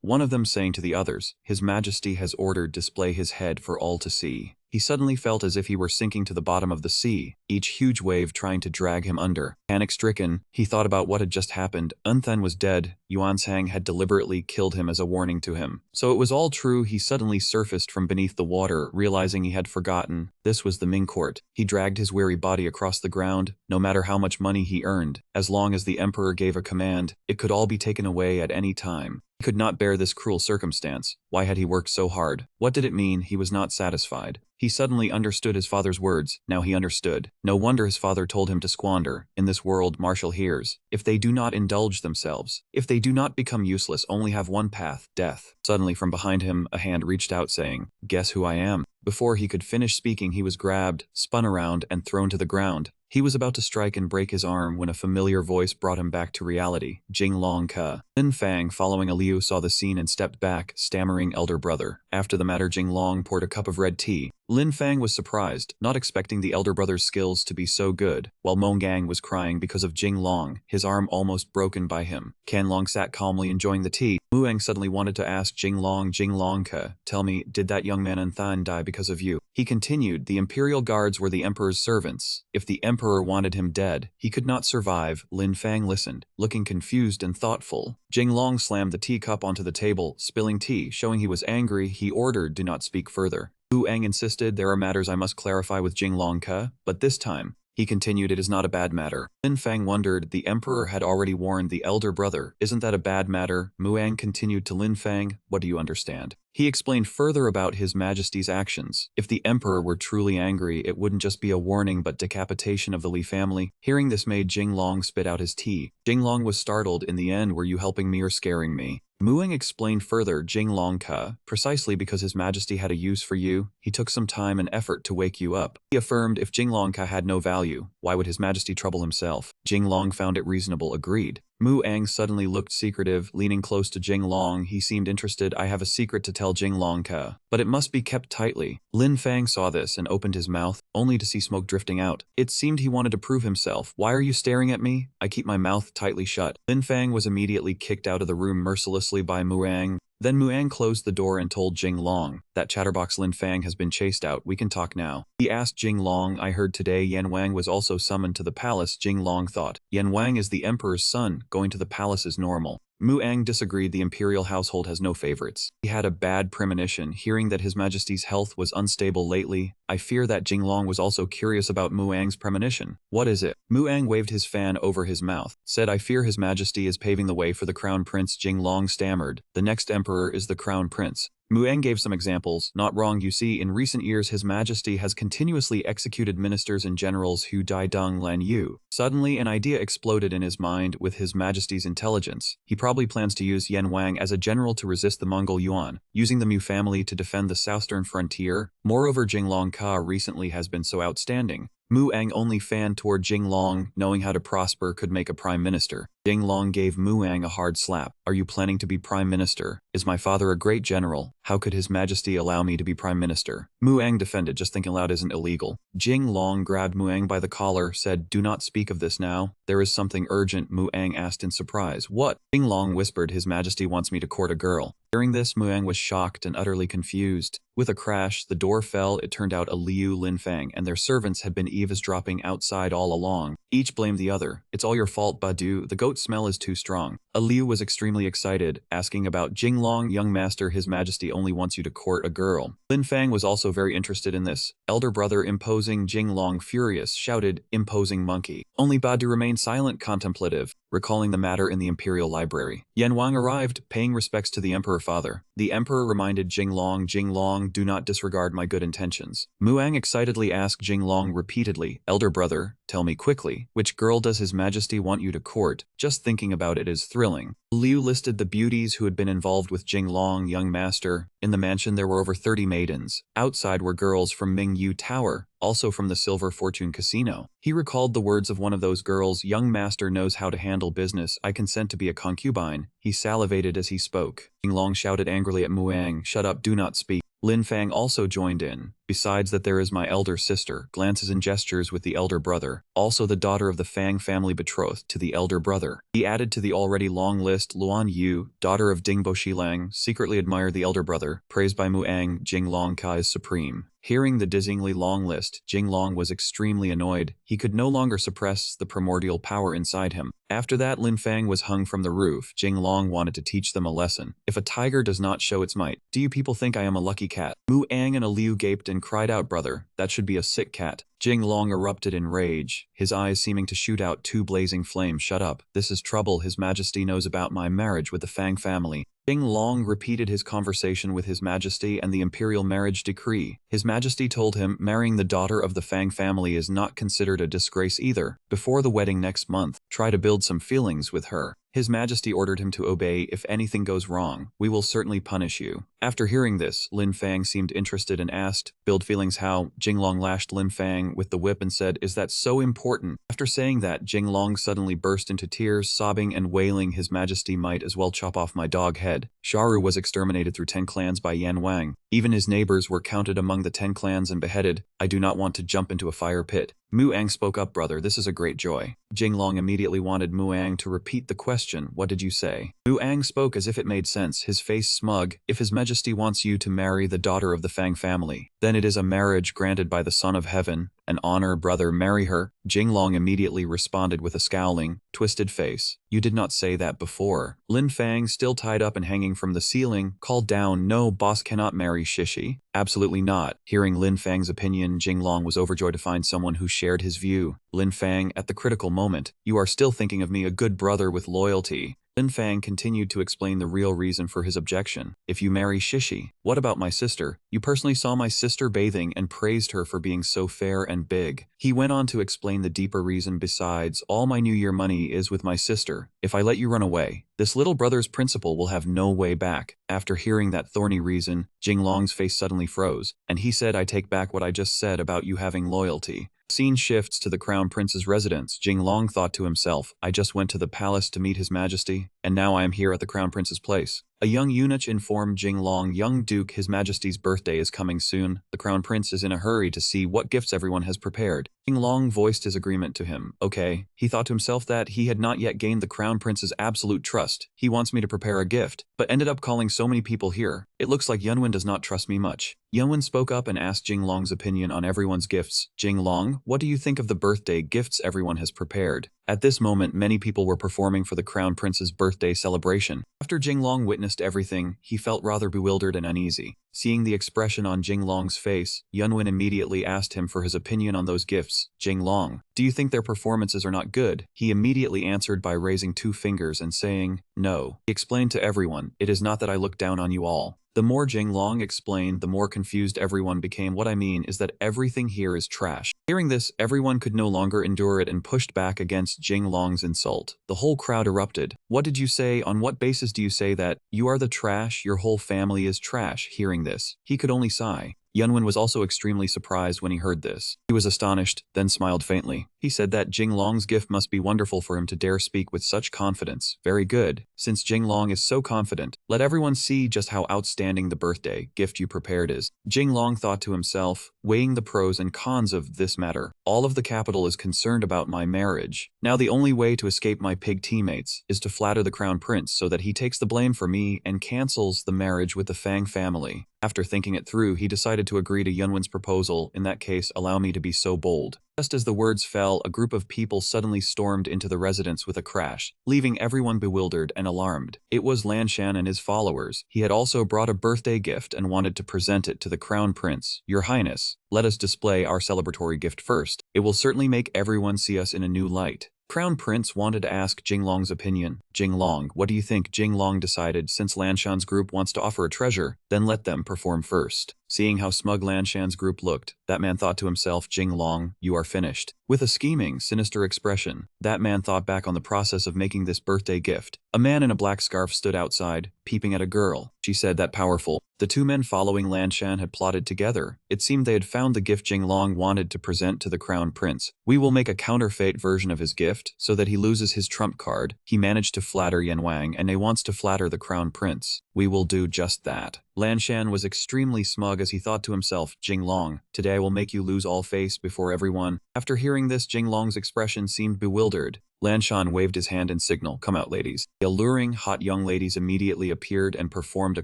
one of them saying to the others, His Majesty has ordered display his head for all to see. He suddenly felt as if he were sinking to the bottom of the sea, each huge wave trying to drag him under. Panic-stricken, he thought about what had just happened. Unthan was dead. Yuansang had deliberately killed him as a warning to him. So it was all true. He suddenly surfaced from beneath the water, realizing he had forgotten. This was the Ming court. He dragged his weary body across the ground. No matter how much money he earned, as long as the emperor gave a command, it could all be taken away at any time. He could not bear this cruel circumstance. Why had he worked so hard? What did it mean? He was not satisfied. He suddenly understood his father's words. Now he understood. No wonder his father told him to squander. In this world, Marshall hears. If they do not indulge themselves, if they do not become useless, only have one path, death. Suddenly from behind him, a hand reached out saying, Guess who I am? Before he could finish speaking, he was grabbed, spun around, and thrown to the ground. He was about to strike and break his arm when a familiar voice brought him back to reality. Jinglong Ke. Lin Fang, following Aliu, saw the scene and stepped back, stammering elder brother. After the matter, Jinglong poured a cup of red tea. Lin Fang was surprised, not expecting the elder brother's skills to be so good. While Mongang was crying because of Jinglong, his arm almost broken by him. Canlong sat calmly enjoying the tea. Muang suddenly wanted to ask Jinglong Ke, tell me, did that young man Anthan die because of you? He continued, the imperial guards were the emperor's servants. If the emperor wanted him dead, he could not survive. Lin Fang listened, looking confused and thoughtful. Jinglong slammed the teacup onto the table, spilling tea, showing he was angry. He ordered, do not speak further. Wu Eng insisted, there are matters I must clarify with Jinglong Ke, but this time, he continued, it is not a bad matter. Lin Fang wondered, the emperor had already warned the elder brother. Isn't that a bad matter? Muang continued to Lin Fang, what do you understand? He explained further about His Majesty's actions. If the emperor were truly angry, it wouldn't just be a warning but decapitation of the Li family. Hearing this made Jinglong spit out his tea. Jinglong was startled. In the end, were you helping me or scaring me? Muang explained further, Jinglong Ke, precisely because His Majesty had a use for you, he took some time and effort to wake you up. He affirmed if Jinglong Ke had no value, why would His Majesty trouble himself? Jinglong found it reasonable, agreed. Mu Ang suddenly looked secretive, leaning close to Jing Long. He seemed interested. I have a secret to tell Jing Long Ka, but it must be kept tightly. Lin Fang saw this and opened his mouth, only to see smoke drifting out. It seemed he wanted to prove himself. Why are you staring at me? I keep my mouth tightly shut. Lin Fang was immediately kicked out of the room mercilessly by Mu Ang. Then Muang closed the door and told Jing Long, that chatterbox Lin Fang has been chased out, we can talk now. He asked Jing Long, I heard today Yan Wang was also summoned to the palace. Jing Long thought, Yan Wang is the emperor's son, going to the palace is normal. Muang disagreed. The imperial household has no favorites. He had a bad premonition, hearing that His Majesty's health was unstable lately. I fear that Jinglong was also curious about Muang's premonition. What is it? Muang waved his fan over his mouth, said I fear His Majesty is paving the way for the crown prince. Jinglong stammered, the next emperor is the crown prince. Muang gave some examples. Not wrong, you see, in recent years His Majesty has continuously executed ministers and generals who died. Dong Lan Yu. Suddenly an idea exploded in his mind. With His Majesty's intelligence, he probably plans to use Yan Wang as a general to resist the Mongol Yuan, using the Mu family to defend the southern frontier. Moreover, Jinglong Ka recently has been so outstanding. Muang only fanned toward Jinglong, knowing how to prosper could make a prime minister. Jinglong gave Muang a hard slap. Are you planning to be prime minister? Is my father a great general? How could His Majesty allow me to be prime minister? Muang defended, just thinking aloud isn't illegal. Jinglong grabbed Muang by the collar, said, do not speak of this now. There is something urgent. Muang asked in surprise. What? Jinglong whispered, His Majesty wants me to court a girl. Hearing this, Muang was shocked and utterly confused. With a crash, the door fell. It turned out Liu, Lin Fang, and their servants had been eavesdropping outside all along. Each blamed the other. It's all your fault, Badu. The goat smell is too strong. Liu was extremely excited, asking about Jinglong. Young master, His Majesty only wants you to court a girl. Lin Fang was also very interested in this. Elder brother imposing. Jinglong, furious, shouted, imposing monkey. Only Badu remained silent, contemplative, recalling the matter in the imperial library. Yan Wang arrived, paying respects to the emperor father. The emperor reminded Jinglong, Jinglong, do not disregard my good intentions. Muang excitedly asked Jinglong repeatedly, elder brother, tell me quickly, which girl does His Majesty want you to court? Just thinking about it is thrilling. Liu listed the beauties who had been involved with Jinglong, young master. In the mansion there were over 30 maidens. Outside were girls from Mingyu Tower, also from the Silver Fortune Casino. He recalled the words of one of those girls, young master knows how to handle business, I consent to be a concubine. He salivated as he spoke. Jinglong shouted angrily at Muang, shut up, do not speak. Lin Fang also joined in. Besides that there is my elder sister, glances and gestures with the elder brother, also the daughter of the Fang family betrothed to the elder brother. He added to the already long list Luan Yu, daughter of Dingbo Shilang, secretly admired the elder brother, praised by Muang. Jinglong Ka is supreme. Hearing the dizzyingly long list, Jinglong was extremely annoyed. He could no longer suppress the primordial power inside him. After that, Lin Fang was hung from the roof. Jinglong wanted to teach them a lesson. If a tiger does not show its might, do you people think I am a lucky cat? Muang and Liu gaped and cried out, brother, that should be a sick cat. Jinglong erupted in rage, his eyes seeming to shoot out two blazing flames. Shut up, this is trouble. His Majesty knows about my marriage with the Fang family. Jinglong repeated his conversation with His Majesty and the imperial marriage decree. His Majesty told him marrying the daughter of the Fang family is not considered a disgrace either. Before the wedding next month, try to build some feelings with her. His Majesty ordered him to obey. If anything goes wrong, we will certainly punish you. After hearing this, Lin Fang seemed interested and asked, build feelings how? Jinglong lashed Lin Fang with the whip and said, is that so important? After saying that, Jinglong suddenly burst into tears, sobbing and wailing, His Majesty might as well chop off my dog head. Sharu was exterminated through 10 clans by Yan Wang. Even his neighbors were counted among the 10 clans and beheaded. I do not want to jump into a fire pit. Muang spoke up, brother, this is a great joy. Jinglong immediately wanted Muang to repeat the question, what did you say? Muang spoke as if it made sense, his face smug. If His Majesty wants you to marry the daughter of the Fang family, then it is a marriage granted by the Son of Heaven. An honor, brother, marry her. Jinglong immediately responded with a scowling, twisted face. You did not say that before. Lin Fang, still tied up and hanging from the ceiling, called down, no, boss cannot marry Shishi. Absolutely not. Hearing Lin Fang's opinion, Jinglong was overjoyed to find someone who shared his view. Lin Fang, at the critical moment, you are still thinking of me, a good brother with loyalty. Lin Fang continued to explain the real reason for his objection. If you marry Shishi, what about my sister? You personally saw my sister bathing and praised her for being so fair and big. He went on to explain the deeper reason. Besides, all my New Year money is with my sister. If I let you run away, this little brother's principle will have no way back. After hearing that thorny reason, Jinglong's face suddenly froze, and he said, I take back what I just said about you having loyalty. scene shifts to the Crown Prince's residence. Jinglong thought to himself, I just went to the palace to meet His Majesty, and now I am here at the Crown Prince's place. A young eunuch informed Jinglong, young Duke, His Majesty's birthday is coming soon. The Crown Prince is in a hurry to see what gifts everyone has prepared. Jinglong voiced his agreement to him. Okay. He thought to himself that he had not yet gained the Crown Prince's absolute trust. He wants me to prepare a gift, but ended up calling so many people here. It looks like Yunwen does not trust me much. Yunwen spoke up and asked Jinglong's opinion on everyone's gifts. Jinglong, what do you think of the birthday gifts everyone has prepared? At this moment, many people were performing for the Crown Prince's birthday celebration. After Jinglong witnessed everything, he felt rather bewildered and uneasy. Seeing the expression on Jinglong's face, Yunwen immediately asked him for his opinion on those gifts. Jinglong, do you think their performances are not good? He immediately answered by raising 2 fingers and saying, no. He explained to everyone, it is not that I look down on you all. The more Jinglong explained, the more confused everyone became. What I mean is that everything here is trash. Hearing this, everyone could no longer endure it and pushed back against Jinglong's insult. The whole crowd erupted. What did you say? On what basis do you say that? You are the trash, your whole family is trash. Hearing this, he could only sigh. Yunwen was also extremely surprised when he heard this. He was astonished, then smiled faintly. He said that Jinglong's gift must be wonderful for him to dare speak with such confidence. Very good. Since Jinglong is so confident, let everyone see just how outstanding the birthday gift you prepared is. Jinglong thought to himself, weighing the pros and cons of this matter. All of the capital is concerned about my marriage. Now the only way to escape my pig teammates is to flatter the Crown Prince so that he takes the blame for me and cancels the marriage with the Fang family. After thinking it through, he decided to agree to Yunwen's proposal. In that case, allow me to be so bold. Just as the words fell, a group of people suddenly stormed into the residence with a crash, leaving everyone bewildered and alarmed. It was Lanshan and his followers. He had also brought a birthday gift and wanted to present it to the Crown Prince. Your Highness, let us display our celebratory gift first. It will certainly make everyone see us in a new light. Crown Prince wanted to ask Jinglong's opinion. Jinglong, what do you think? Jinglong decided, since Lanshan's group wants to offer a treasure, then let them perform first. Seeing how smug Lanshan's group looked, that man thought to himself, Jinglong, you are finished. With a scheming, sinister expression, that man thought back on the process of making this birthday gift. A man in a black scarf stood outside, peeping at a girl. She said that powerful. The 2 men following Lanshan had plotted together. It seemed they had found the gift Jinglong wanted to present to the Crown Prince. We will make a counterfeit version of his gift, so that he loses his trump card. He managed to flatter Yanwang and he wants to flatter the Crown Prince. We will do just that. Lanshan was extremely smug as he thought to himself, Jinglong, today I will make you lose all face before everyone. After hearing this, Jinglong's expression seemed bewildered. Lanshan waved his hand in signal, come out ladies. The alluring, hot young ladies immediately appeared and performed a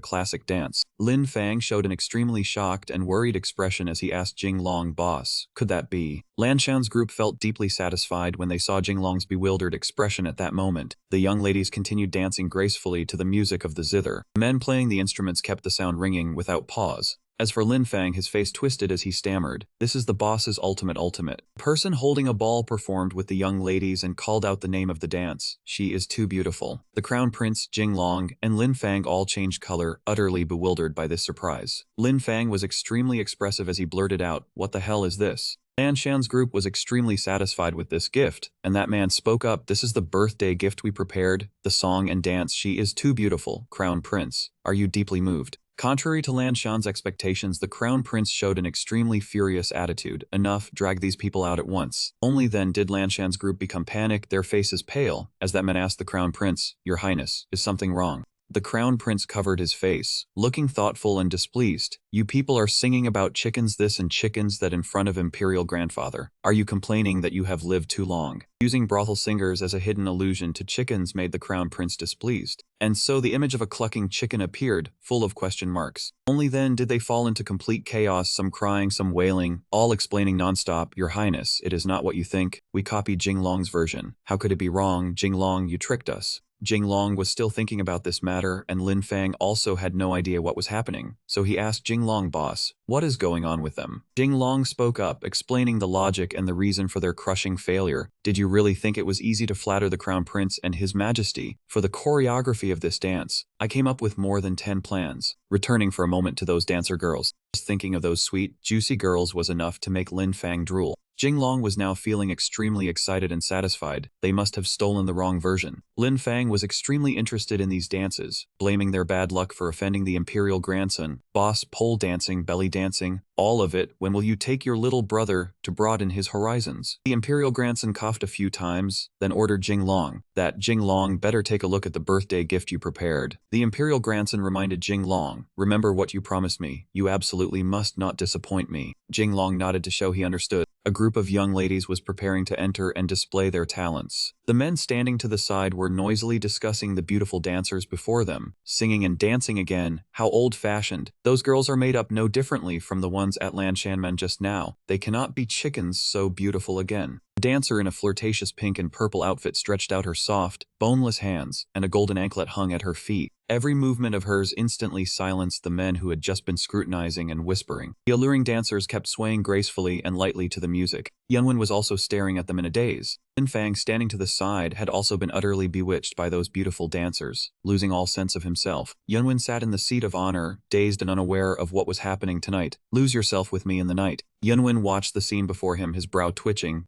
classic dance. Lin Fang showed an extremely shocked and worried expression as he asked Jinglong, boss, could that be? Lanshan's group felt deeply satisfied when they saw Jinglong's bewildered expression at that moment. The young ladies continued dancing gracefully to the music of the zither. The men playing the instruments kept the sound ringing without pause. As for Lin Fang, his face twisted as he stammered, this is the boss's ultimate. A person holding a ball performed with the young ladies and called out the name of the dance. She is too beautiful. The Crown Prince, Jinglong, and Lin Fang all changed color, utterly bewildered by this surprise. Lin Fang was extremely expressive as he blurted out, what the hell is this? Lanshan's group was extremely satisfied with this gift, and that man spoke up, this is the birthday gift we prepared, the song and dance, she is too beautiful. Crown Prince, are you deeply moved? Contrary to Lanshan's expectations, the Crown Prince showed an extremely furious attitude. Enough, drag these people out at once. Only then did Lanshan's group become panicked, their faces pale, as that man asked the Crown Prince, Your Highness, is something wrong? The Crown Prince covered his face, looking thoughtful and displeased. You people are singing about chickens this and chickens that in front of Imperial Grandfather. Are you complaining that you have lived too long? Using brothel singers as a hidden allusion to chickens made the Crown Prince displeased. And so the image of a clucking chicken appeared, full of question marks. Only then did they fall into complete chaos, some crying, some wailing, all explaining nonstop, Your Highness, it is not what you think. We copied Jinglong's version. How could it be wrong? Jinglong, you tricked us. Jinglong was still thinking about this matter, and Lin Fang also had no idea what was happening, so he asked Jinglong, boss, what is going on with them? Jinglong spoke up, explaining the logic and the reason for their crushing failure. Did you really think it was easy to flatter the Crown Prince and His Majesty? For the choreography of this dance, I came up with more than 10 plans. Returning for a moment to those dancer girls, just thinking of those sweet, juicy girls was enough to make Lin Fang drool. Jinglong was now feeling extremely excited and satisfied. They must have stolen the wrong version. Lin Fang was extremely interested in these dances, blaming their bad luck for offending the imperial grandson. Boss, pole dancing, belly dancing, all of it. When will you take your little brother to broaden his horizons? The imperial grandson coughed a few times, then ordered Jinglong that Jinglong better take a look at the birthday gift you prepared. The imperial grandson reminded Jinglong, remember what you promised me. You absolutely must not disappoint me. Jinglong nodded to show he understood. A group of young ladies was preparing to enter and display their talents. The men standing to the side were noisily discussing the beautiful dancers before them, singing and dancing again. How old-fashioned. Those girls are made up no differently from the ones at Lanshanmen just now. They cannot be chickens so beautiful again. A dancer in a flirtatious pink and purple outfit stretched out her soft, boneless hands, and a golden anklet hung at her feet. Every movement of hers instantly silenced the men who had just been scrutinizing and whispering. The alluring dancers kept swaying gracefully and lightly to the music. Yunwen was also staring at them in a daze. Lin Fang, standing to the side, had also been utterly bewitched by those beautiful dancers. Losing all sense of himself, Yunwen sat in the seat of honor, dazed and unaware of what was happening tonight. Lose yourself with me in the night. Yunwen watched the scene before him, his brow twitching.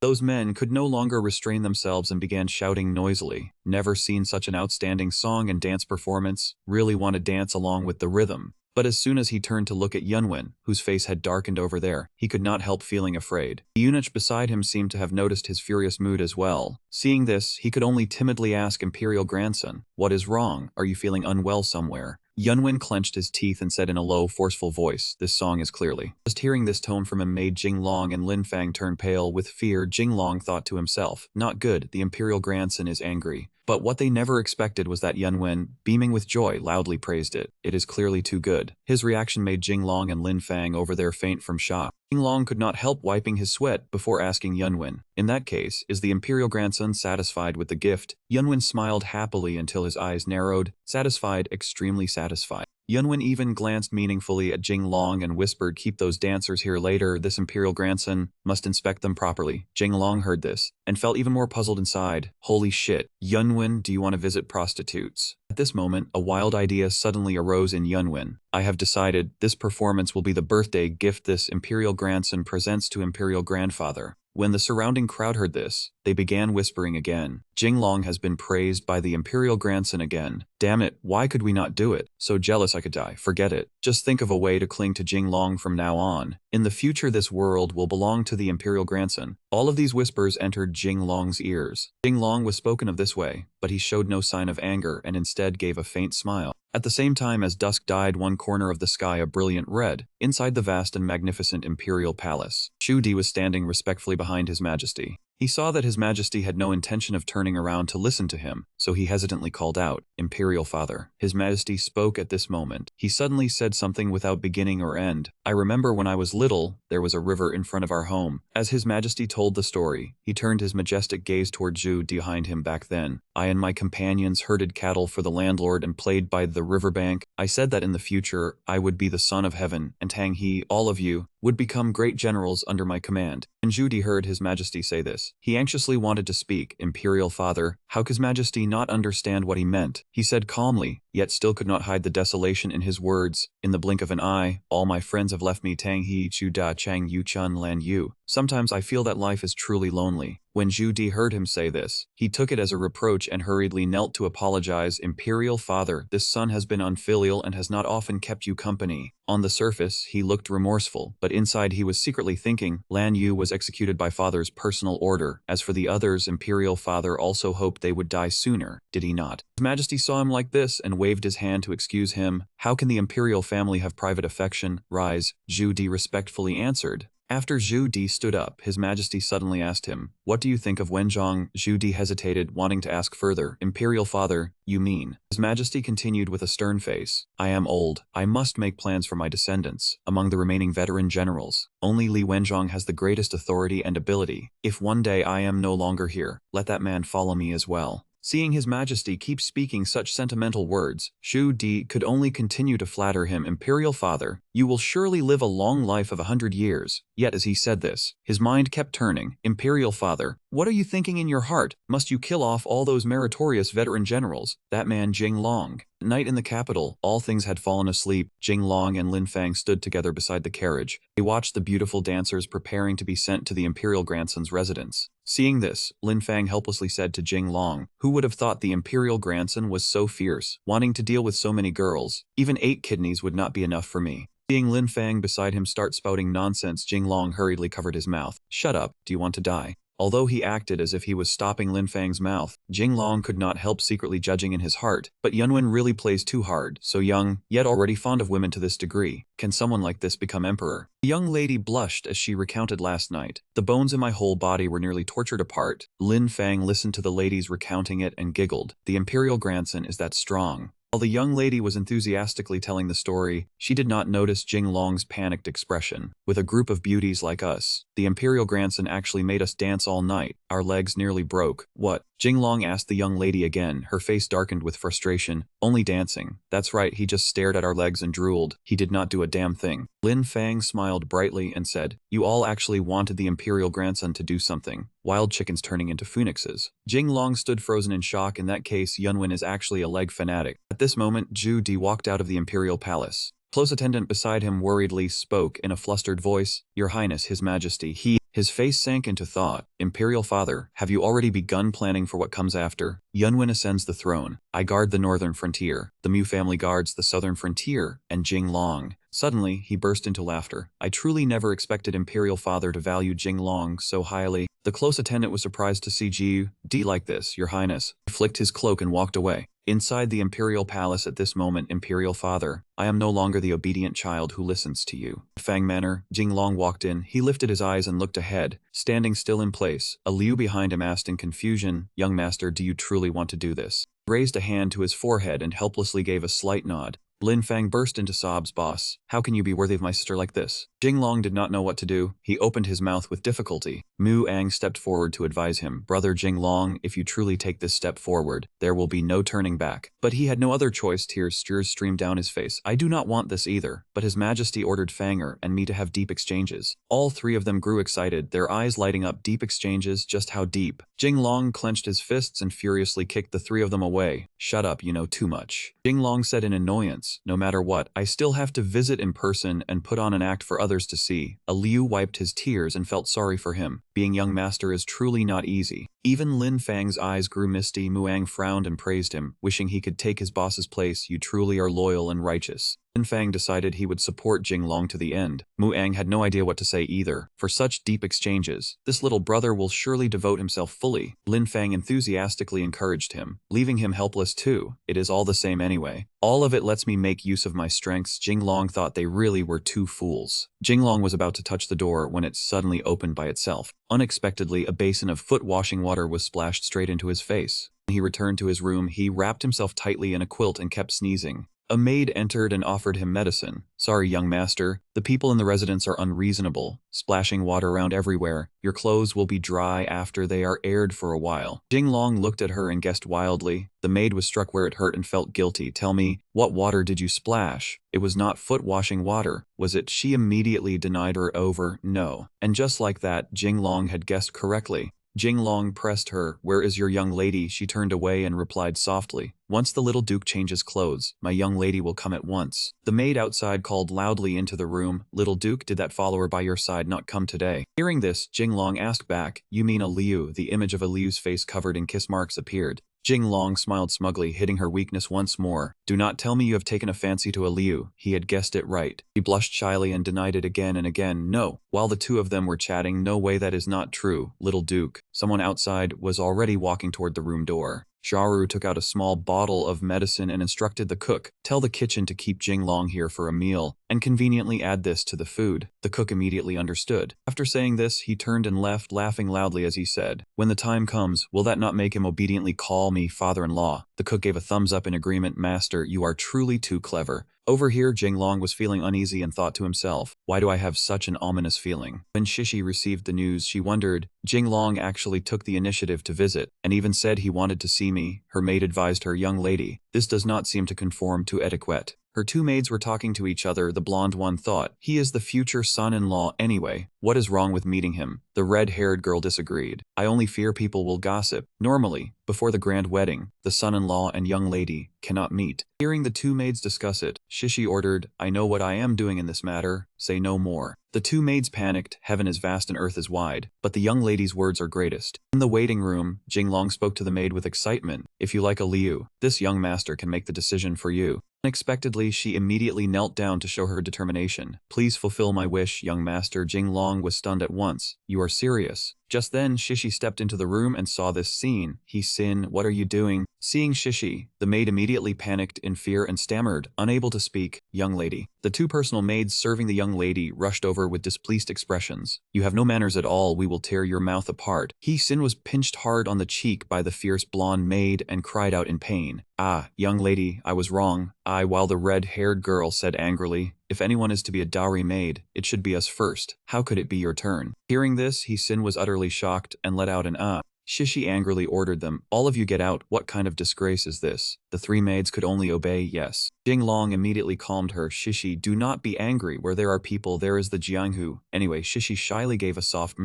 Those men could no longer restrain themselves and began shouting noisily. Never seen such an outstanding song and dance performance. Really want to dance along with the rhythm. But as soon as he turned to look at Yunwen, whose face had darkened over there, he could not help feeling afraid. The eunuch beside him seemed to have noticed his furious mood as well. Seeing this, he could only timidly ask Imperial Grandson, "What is wrong? Are you feeling unwell somewhere?" Yunwen clenched his teeth and said in a low, forceful voice, "This song is clearly." Just hearing this tone from him made Jinglong and Lin Fang turn pale with fear. Jinglong thought to himself, "Not good, the Imperial Grandson is angry." But what they never expected was that Yunwen, beaming with joy, loudly praised it. "It is clearly too good." His reaction made Jinglong and Lin Fang over there faint from shock. Jinglong could not help wiping his sweat before asking Yunwen, "In that case, is the Imperial Grandson satisfied with the gift?" Yunwen smiled happily until his eyes narrowed. Satisfied, extremely satisfied. Yunwen even glanced meaningfully at Jinglong and whispered, "Keep those dancers here later. This Imperial Grandson must inspect them properly." Jinglong heard this and felt even more puzzled inside. Holy shit. Yunwen, do you want to visit prostitutes? At this moment, a wild idea suddenly arose in Yunwen. "I have decided this performance will be the birthday gift this Imperial Grandson presents to Imperial Grandfather." When the surrounding crowd heard this, they began whispering again. Jinglong has been praised by the Imperial Grandson again. Damn it, why could we not do it? So jealous I could die. Forget it. Just think of a way to cling to Jinglong from now on. In the future this world will belong to the Imperial Grandson. All of these whispers entered Jinglong's ears. Jinglong was spoken of this way, but he showed no sign of anger and instead gave a faint smile. At the same time as dusk dyed one corner of the sky a brilliant red, inside the vast and magnificent imperial palace, Shu Di was standing respectfully behind His Majesty. He saw that His Majesty had no intention of turning around to listen to him, so he hesitantly called out, "Imperial Father." His Majesty spoke at this moment. He suddenly said something without beginning or end. "I remember when I was little, there was a river in front of our home." As His Majesty told the story, he turned his majestic gaze toward Zhu behind him. "Back then, I and my companions herded cattle for the landlord and played by the riverbank. I said that in the future, I would be the son of heaven, and Tang He, all of you, would become great generals under my command." When Zhu Di heard His Majesty say this, he anxiously wanted to speak. "Imperial Father," how could His Majesty not understand what he meant? He said calmly, yet still could not hide the desolation in his words. "In the blink of an eye, all my friends have left me. Tang He, Chu Da Chang Yu Chun Lan Yu. Sometimes I feel that life is truly lonely." When Zhu Di heard him say this, he took it as a reproach and hurriedly knelt to apologize. "Imperial Father, this son has been unfilial and has not often kept you company." On the surface, he looked remorseful, but inside he was secretly thinking, Lan Yu was executed by Father's personal order. As for the others, Imperial Father also hoped they would die sooner, did he not? His Majesty saw him like this and waved his hand to excuse him. "How can the Imperial family have private affection?" "Rise," Zhu Di respectfully answered. After Zhu Di stood up, His Majesty suddenly asked him, "What do you think of Wenzhong?" Zhu Di hesitated, wanting to ask further. "Imperial Father, you mean?" His Majesty continued with a stern face, "I am old. I must make plans for my descendants. Among the remaining veteran generals, only Li Wenzhong has the greatest authority and ability. If one day I am no longer here, let that man follow me as well." Seeing His Majesty keep speaking such sentimental words, Shu Di could only continue to flatter him. Imperial Father, you will surely live a long life of 100 years. Yet as he said this, his mind kept turning. Imperial Father, what are you thinking in your heart? Must you kill off all those meritorious veteran generals? That man Jing Long. At night in the capital, all things had fallen asleep. Jing Long and Lin Fang stood together beside the carriage. They watched the beautiful dancers preparing to be sent to the imperial grandson's residence. Seeing this, Lin Fang helplessly said to Jing Long, who would have thought the imperial grandson was so fierce, wanting to deal with so many girls? Even 8 kidneys would not be enough for me. Seeing Lin Fang beside him start spouting nonsense, Jing Long hurriedly covered his mouth. Shut up, do you want to die? Although he acted as if he was stopping Lin Fang's mouth, Jing Long could not help secretly judging in his heart. But Yunwen really plays too hard, so young, yet already fond of women to this degree. Can someone like this become emperor? The young lady blushed as she recounted last night. The bones in my whole body were nearly tortured apart. Lin Fang listened to the ladies recounting it and giggled. The imperial grandson is that strong. While the young lady was enthusiastically telling the story, she did not notice Jing Long's panicked expression. With a group of beauties like us, the imperial grandson actually made us dance all night. Our legs nearly broke. What? Jing Long asked the young lady again, her face darkened with frustration. Only dancing. That's right, he just stared at our legs and drooled. He did not do a damn thing. Lin Fang smiled brightly and said, you all actually wanted the imperial grandson to do something. Wild chickens turning into phoenixes. Jing Long stood frozen in shock. In that case, Yunwen is actually a leg fanatic. At this moment, Zhu Di walked out of the imperial palace. Close attendant beside him worriedly spoke in a flustered voice, Your Highness, His Majesty. His face sank into thought. Imperial Father, have you already begun planning for what comes after? Yunwen ascends the throne. I guard the northern frontier. The Mu family guards the southern frontier, and Jing Long. Suddenly, he burst into laughter. I truly never expected Imperial Father to value Jing Long so highly. The close attendant was surprised to see Zhu Di like this, Your Highness. He flicked his cloak and walked away. Inside the imperial palace at this moment, Imperial Father, I am no longer the obedient child who listens to you. Fang Manor, Jing Long walked in. He lifted his eyes and looked ahead, standing still in place. A Liu behind him asked in confusion, Young master, do you truly want to do this? He raised a hand to his forehead and helplessly gave a slight nod. Lin Fang burst into sobs. Boss, how can you be worthy of my sister like this? Jing Long did not know what to do. He opened his mouth with difficulty. Mu Ang stepped forward to advise him. Brother Jing Long, if you truly take this step forward, there will be no turning back. But he had no other choice. Tears streamed down his face. I do not want this either. But His Majesty ordered Fanger and me to have deep exchanges. All 3 of them grew excited, their eyes lighting up. Deep exchanges? Just how deep? Jing Long clenched his fists and furiously kicked the 3 of them away. Shut up, you know too much. Jing Long said in annoyance, no matter what, I still have to visit in person and put on an act for others to see. A Liu wiped his tears and felt sorry for him. Being young master is truly not easy. Even Lin Fang's eyes grew misty. Muang frowned and praised him, wishing he could take his boss's place. You truly are loyal and righteous. Lin Fang decided he would support Jing Long to the end. Muang had no idea what to say either. For such deep exchanges, this little brother will surely devote himself fully. Lin Fang enthusiastically encouraged him, leaving him helpless too. It is all the same anyway. All of it lets me make use of my strengths. Jing Long thought they really were 2 fools. Jing Long was about to touch the door when it suddenly opened by itself. Unexpectedly, a basin of foot-washing water was splashed straight into his face. When he returned to his room, he wrapped himself tightly in a quilt and kept sneezing. A maid entered and offered him medicine. Sorry, young master. The people in the residence are unreasonable, splashing water around everywhere. Your clothes will be dry after they are aired for a while. Jing Long looked at her and guessed wildly. The maid was struck where it hurt and felt guilty. Tell me, what water did you splash? It was not foot-washing water, was it? She immediately denied her over. No. And just like that, Jing Long had guessed correctly. Jing Long pressed her. Where is your young lady? She turned away and replied softly. Once the little duke changes clothes, my young lady will come at once. The maid outside called loudly into the room. Little duke, did that follower by your side not come today? Hearing this, Jing Long asked back, you mean a Liu? The image of a Liu's face covered in kiss marks appeared. Jing Long smiled smugly, hitting her weakness once more. Do not tell me you have taken a fancy to a Liu. He had guessed it right. He blushed shyly and denied it again and again. No. While the 2 of them were chatting, no way, that is not true. Little Duke. Someone outside was already walking toward the room door. Xiaoru took out a small bottle of medicine and instructed the cook, tell the kitchen to keep Jing Long here for a meal, and conveniently add this to the food. The cook immediately understood. After saying this, he turned and left, laughing loudly as he said, when the time comes, will that not make him obediently call me father-in-law? The cook gave a thumbs up in agreement. Master, you are truly too clever. Over here, Jinglong was feeling uneasy and thought to himself, why do I have such an ominous feeling? When Shishi received the news, she wondered. Jinglong actually took the initiative to visit, and even said he wanted to see me. Her maid advised her, young lady, this does not seem to conform to etiquette. Her two maids were talking to each other. The blonde one thought, he is the future son-in-law anyway. What is wrong with meeting him? The red-haired girl disagreed. I only fear people will gossip. Normally, before the grand wedding, the son-in-law and young lady cannot meet. Hearing the two maids discuss it, Shishi ordered, I know what I am doing in this matter, say no more. The two maids panicked, heaven is vast and earth is wide, but the young lady's words are greatest. In the waiting room, Jinglong spoke to the maid with excitement, if you like a Liu, this young master can make the decision for you. Unexpectedly, she immediately knelt down to show her determination. Please fulfill my wish, young master. Jinglong was stunned at once. You are serious? Just then, Shishi stepped into the room and saw this scene. He Sin, what are you doing? Seeing Shishi, the maid immediately panicked in fear and stammered, unable to speak, young lady. The two personal maids serving the young lady rushed over with displeased expressions. You have no manners at all, we will tear your mouth apart. He Sin was pinched hard on the cheek by the fierce blonde maid and cried out in pain. Ah, young lady, I was wrong. While the red-haired girl said angrily, if anyone is to be a dowry maid, it should be us first. How could it be your turn? Hearing this, He Sin was utterly shocked and let out an ah. Shishi angrily ordered them, all of you get out, what kind of disgrace is this? The three maids could only obey yes. Jinglong immediately calmed her, Shishi, do not be angry, where there are people there is the Jianghu. Anyway, Shishi shyly gave a soft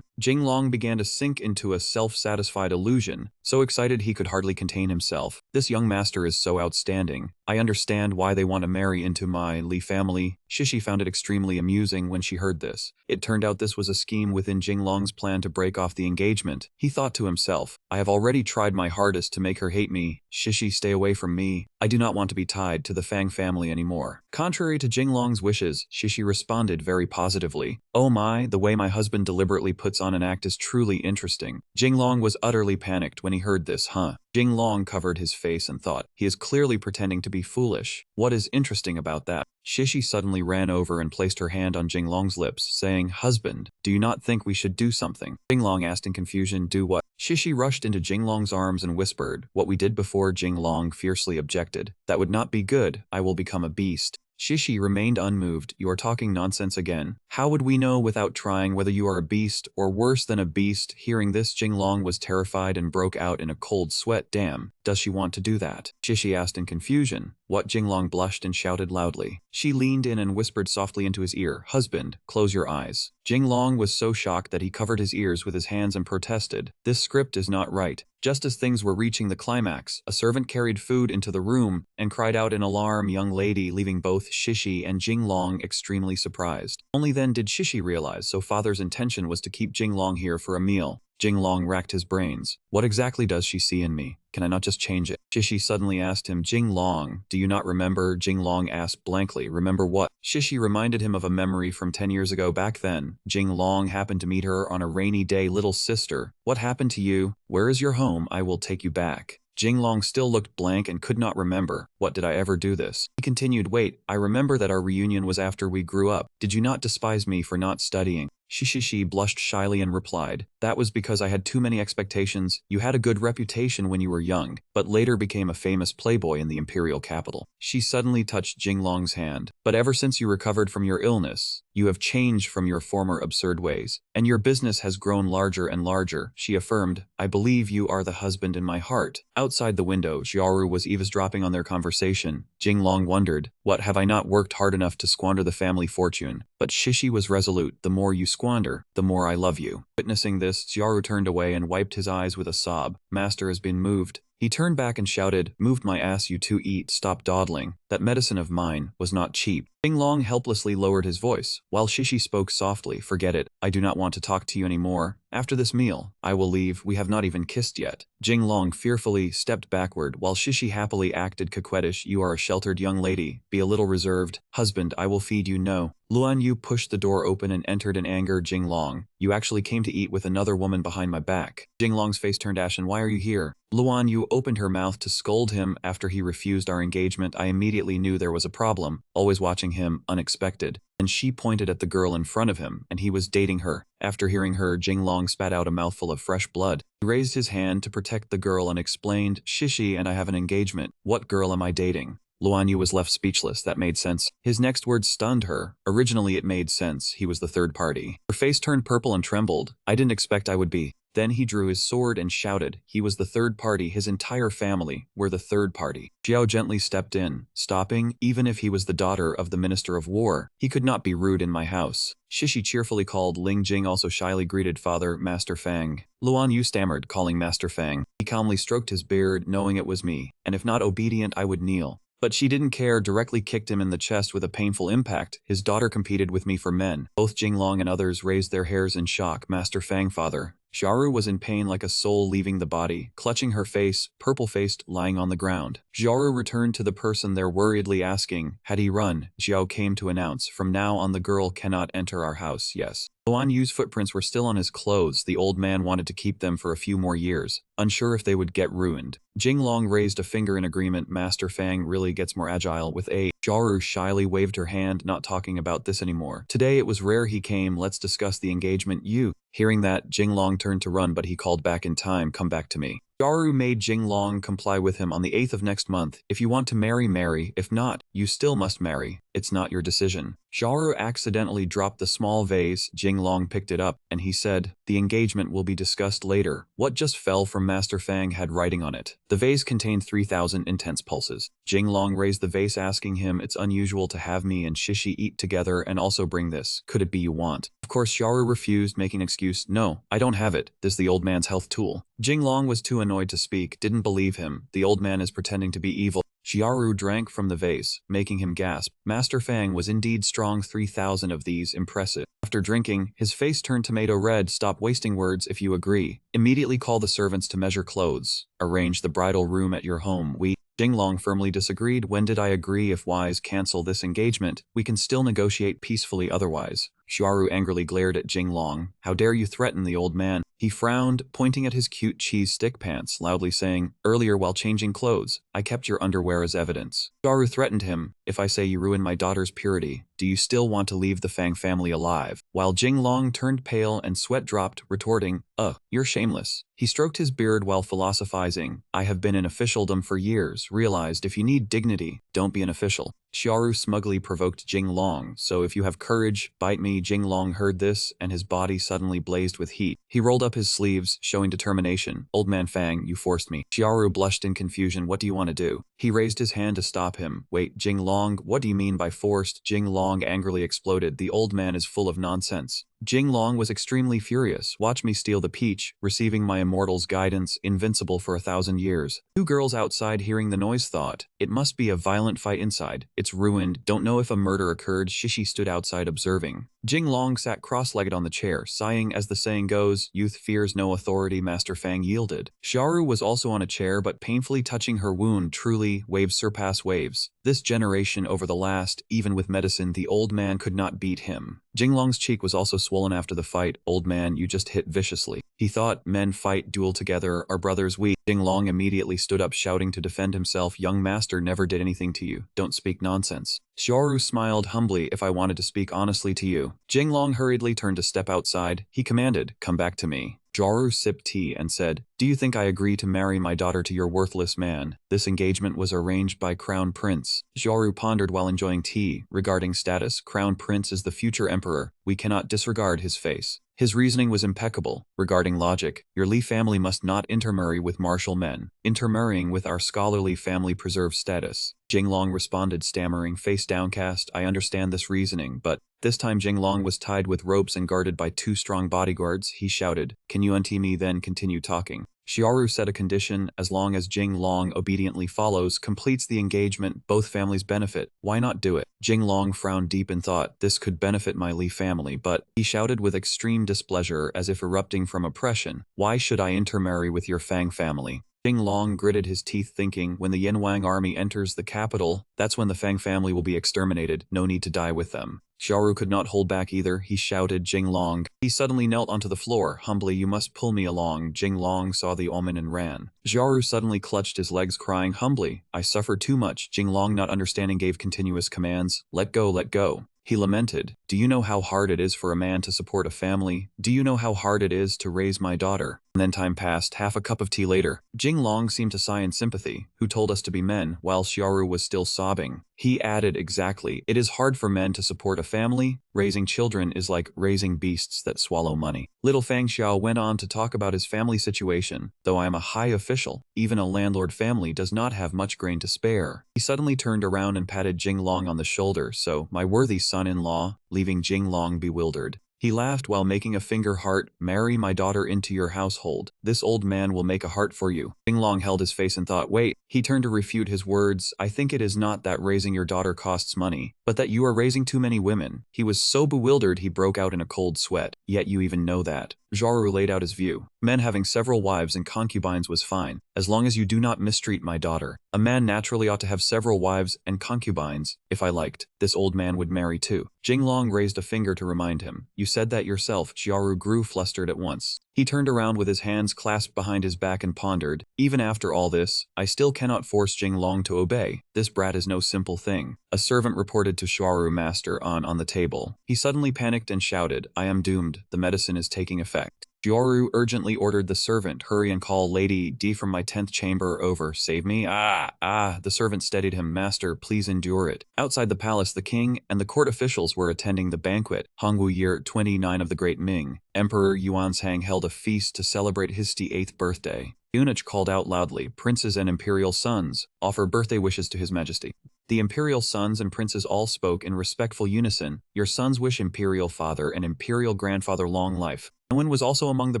Jinglong began to sink into a self-satisfied illusion, so excited he could hardly contain himself. This young master is so outstanding. I understand why they want to marry into my Li family. Shishi found it extremely amusing when she heard this. It turned out this was a scheme within Jinglong's plan to break off the engagement. He thought to himself, I have already tried my hardest to make her hate me. Shishi, stay away from me. I do not want to be tied to the Fang family anymore. Contrary to Jinglong's wishes, Shishi responded very positively. Oh my, the way my husband deliberately puts on an act is truly interesting. Jinglong was utterly panicked when he heard this, Jinglong covered his face and thought, he is clearly pretending to be foolish. What is interesting about that? Shishi suddenly ran over and placed her hand on Jinglong's lips, saying, husband, do you not think we should do something? Jinglong asked in confusion, do what? Shishi rushed into Jinglong's arms and whispered, what we did before. Jinglong fiercely objected. That would not be good, I will become a beast. Shishi remained unmoved. You are talking nonsense again. How would we know without trying whether you are a beast or worse than a beast? Hearing this, Jinglong was terrified and broke out in a cold sweat. Damn, does she want to do that? Shishi asked in confusion. What? Jinglong blushed and shouted loudly. She leaned in and whispered softly into his ear, husband, close your eyes. Jinglong was so shocked that he covered his ears with his hands and protested. This script is not right. Just as things were reaching the climax, a servant carried food into the room and cried out in alarm, young lady, leaving both Shishi and Jinglong extremely surprised. Only then did Shishi realize so father's intention was to keep Jinglong here for a meal. Jinglong racked his brains. What exactly does she see in me? Can I not just change it? Shishi suddenly asked him, Jinglong, do you not remember? Jinglong asked blankly, remember what? Shishi reminded him of a memory from 10 years ago. Back then, Jinglong happened to meet her on a rainy day. Little sister, what happened to you? Where is your home? I will take you back. Jinglong still looked blank and could not remember. What did I ever do this? He continued, wait, I remember that our reunion was after we grew up. Did you not despise me for not studying? Shishi blushed shyly and replied, that was because I had too many expectations. You had a good reputation when you were young, but later became a famous playboy in the imperial capital. She suddenly touched Jinglong's hand. But ever since you recovered from your illness, you have changed from your former absurd ways, and your business has grown larger and larger. She affirmed, I believe you are the husband in my heart. Outside the window, Xiaoru was eavesdropping on their conversation. Jinglong wondered, what, have I not worked hard enough to squander the family fortune? But Shishi was resolute, the more you squander, the more I love you. Witnessing this, Xiaoru turned away and wiped his eyes with a sob. Master has been moved. He turned back and shouted, moved my ass, you two eat, stop dawdling. That medicine of mine was not cheap. Jinglong helplessly lowered his voice, while Shishi spoke softly, forget it, I do not want to talk to you anymore. After this meal, I will leave, we have not even kissed yet. Jinglong fearfully stepped backward, while Shishi happily acted coquettish. You are a sheltered young lady, be a little reserved. Husband, I will feed you. No. Luan Yu pushed the door open and entered in anger. Jinglong, you actually came to eat with another woman behind my back. Jinglong's face turned ashen. Why are you here? Luan Yu opened her mouth to scold him after he refused our engagement. I immediately knew there was a problem, always watching him, unexpected. And she pointed at the girl in front of him, and he was dating her. After hearing her, Jinglong spat out a mouthful of fresh blood. He raised his hand to protect the girl and explained, Shishi and I have an engagement. What girl am I dating? Luan Yu was left speechless. That made sense. His next words stunned her. Originally it made sense. He was the third party. Her face turned purple and trembled. I didn't expect I would be. Then he drew his sword and shouted. He was the third party. His entire family were the third party. Jiao gently stepped in, stopping. Even if he was the daughter of the Minister of War, he could not be rude in my house. Shishi cheerfully called. Ling Jing also shyly greeted Father, Master Fang. Luan Yu stammered, calling Master Fang. He calmly stroked his beard, knowing it was me, and if not obedient I would kneel. But she didn't care, directly kicked him in the chest with a painful impact. His daughter competed with me for men. Both Jinglong and others raised their hairs in shock. Master Fang, father. Xiaoru was in pain like a soul leaving the body, clutching her face, purple-faced, lying on the ground. Xiaoru returned to the person there worriedly asking, had he run? Xiao came to announce, from now on the girl cannot enter our house, yes. Luan Yu's footprints were still on his clothes. The old man wanted to keep them for a few more years, unsure if they would get ruined. Jinglong raised a finger in agreement. Master Fang really gets more agile with a. Xiaoru shyly waved her hand, not talking about this anymore. Today it was rare he came. Let's discuss the engagement. You. Hearing that, Jinglong turned to run, but he called back in time. Come back to me. Xiaoru made Jinglong comply with him. On the 8th of next month. If you want to marry, marry. If not, you still must marry. It's not your decision. Xiaoru accidentally dropped the small vase. Jinglong picked it up, and he said, the engagement will be discussed later. What just fell from Master Fang had writing on it. The vase contained 3,000 intense pulses. Jinglong raised the vase, asking him, it's unusual to have me and Shishi eat together and also bring this. Could it be you want? Of course, Xiaoru refused, making an excuse. No, I don't have it. This is the old man's health tool. Jinglong was too annoyed to speak, didn't believe him. The old man is pretending to be evil. Xiaoru drank from the vase, making him gasp. Master Fang was indeed strong. 3,000 of these, impressive. After drinking, his face turned tomato red. Stop wasting words. If you agree, immediately call the servants to measure clothes. Arrange the bridal room at your home. Jinglong firmly disagreed. When did I agree? If wise, cancel this engagement. We can still negotiate peacefully otherwise. Xiaoru angrily glared at Jinglong. How dare you threaten the old man? He frowned, pointing at his cute cheese stick pants, loudly saying, earlier while changing clothes, I kept your underwear as evidence. Xiaoru threatened him, if I say you ruin my daughter's purity, do you still want to leave the Fang family alive? While Jinglong turned pale and sweat dropped, retorting, you're shameless. He stroked his beard while philosophizing. I have been in officialdom for years, realized if you need dignity, don't be an official. Xiaoru smugly provoked Jinglong, so if you have courage, bite me. Jinglong heard this, and his body suddenly blazed with heat. He rolled up his sleeves, showing determination. Old man Fang, you forced me. Xiaoru blushed in confusion. What do you want to do? He raised his hand to stop him. Wait, Jinglong, what do you mean by forced? Jinglong angrily exploded. The old man is full of nonsense. Jinglong was extremely furious. Watch me steal the peach, receiving my immortal's guidance, invincible for 1,000 years. Two girls outside hearing the noise thought, it must be a violent fight inside. It's ruined. Don't know if a murder occurred. Shishi stood outside observing. Jinglong sat cross-legged on the chair, sighing as the saying goes, youth fears no authority. Master Fang yielded. Xiaoru was also on a chair but painfully touching her wound. Truly, waves surpass waves. This generation over the last, even with medicine, the old man could not beat him. Jinglong's cheek was also swollen after the fight. Old man, you just hit viciously. He thought, men fight, duel together, are brothers we. Jinglong immediately stood up, shouting to defend himself. Young master never did anything to you. Don't speak nonsense. Xiaoru smiled humbly. If I wanted to speak honestly to you. Jinglong hurriedly turned to step outside. He commanded, come back to me. Xiaoru sipped tea and said, do you think I agree to marry my daughter to your worthless man? This engagement was arranged by Crown Prince. Xiaoru pondered while enjoying tea. Regarding status, Crown Prince is the future emperor. We cannot disregard his face. His reasoning was impeccable. Regarding logic, your Li family must not intermarry with martial men. Intermarrying with our scholarly family preserves status. Jinglong responded, stammering, face downcast. I understand this reasoning, but this time Jinglong was tied with ropes and guarded by 2 strong bodyguards. He shouted, can you untie me, then continue talking. Xiaoru set a condition, as long as Jinglong obediently follows, completes the engagement, both families benefit. Why not do it? Jinglong frowned deep in thought. This could benefit my Li family, but he shouted with extreme displeasure as if erupting from oppression. Why should I intermarry with your Fang family? Jinglong gritted his teeth, thinking, when the Yanwang army enters the capital, that's when the Fang family will be exterminated. No need to die with them. Xiaoru could not hold back either. He shouted, Jinglong. He suddenly knelt onto the floor. Humbly, you must pull me along. Jinglong saw the omen and ran. Xiaoru suddenly clutched his legs, crying humbly, I suffer too much. Jinglong, not understanding, gave continuous commands. Let go, let go. He lamented, do Do you know how hard it is for a man to support a family? Do you know how hard it is to raise my daughter? And then time passed. Half a cup of tea later, Jinglong seemed to sigh in sympathy. Who told us to be men? While Xiaoru was still sobbing, he added, exactly. It is hard for men to support a family. Raising children is like raising beasts that swallow money. Little Fang Xiao went on to talk about his family situation. Though I am a high official, even a landlord family does not have much grain to spare. He suddenly turned around and patted Jinglong on the shoulder. So, my worthy son-in-law, leaving Jinglong bewildered. He laughed while making a finger heart. Marry my daughter into your household. This old man will make a heart for you. Jinglong held his face and thought, wait. He turned to refute his words. I think it is not that raising your daughter costs money, but that you are raising too many women. He was so bewildered he broke out in a cold sweat. Yet you even know that. Xiaoru laid out his view. Men having several wives and concubines was fine, as long as you do not mistreat my daughter. A man naturally ought to have several wives and concubines. If I liked, this old man would marry too. Jinglong raised a finger to remind him. You said that yourself. Xiaoru grew flustered at once. He turned around with his hands clasped behind his back and pondered. Even after all this, I still cannot force Jinglong to obey. This brat is no simple thing. A servant reported to Xiaoru master on the table. He suddenly panicked and shouted, I am doomed. The medicine is taking effect. Xiaoru urgently ordered the servant, hurry and call Lady D from my 10th chamber over. Save me? The servant steadied him. Master, please endure it. Outside the palace, the king and the court officials were attending the banquet. Hongwu year 29 of the Great Ming. Emperor Yuanzhang held a feast to celebrate his 8th birthday. Eunuch called out loudly, princes and imperial sons, offer birthday wishes to his majesty. The imperial sons and princes all spoke in respectful unison. Your sons wish imperial father and imperial grandfather long life. Yunwen was also among the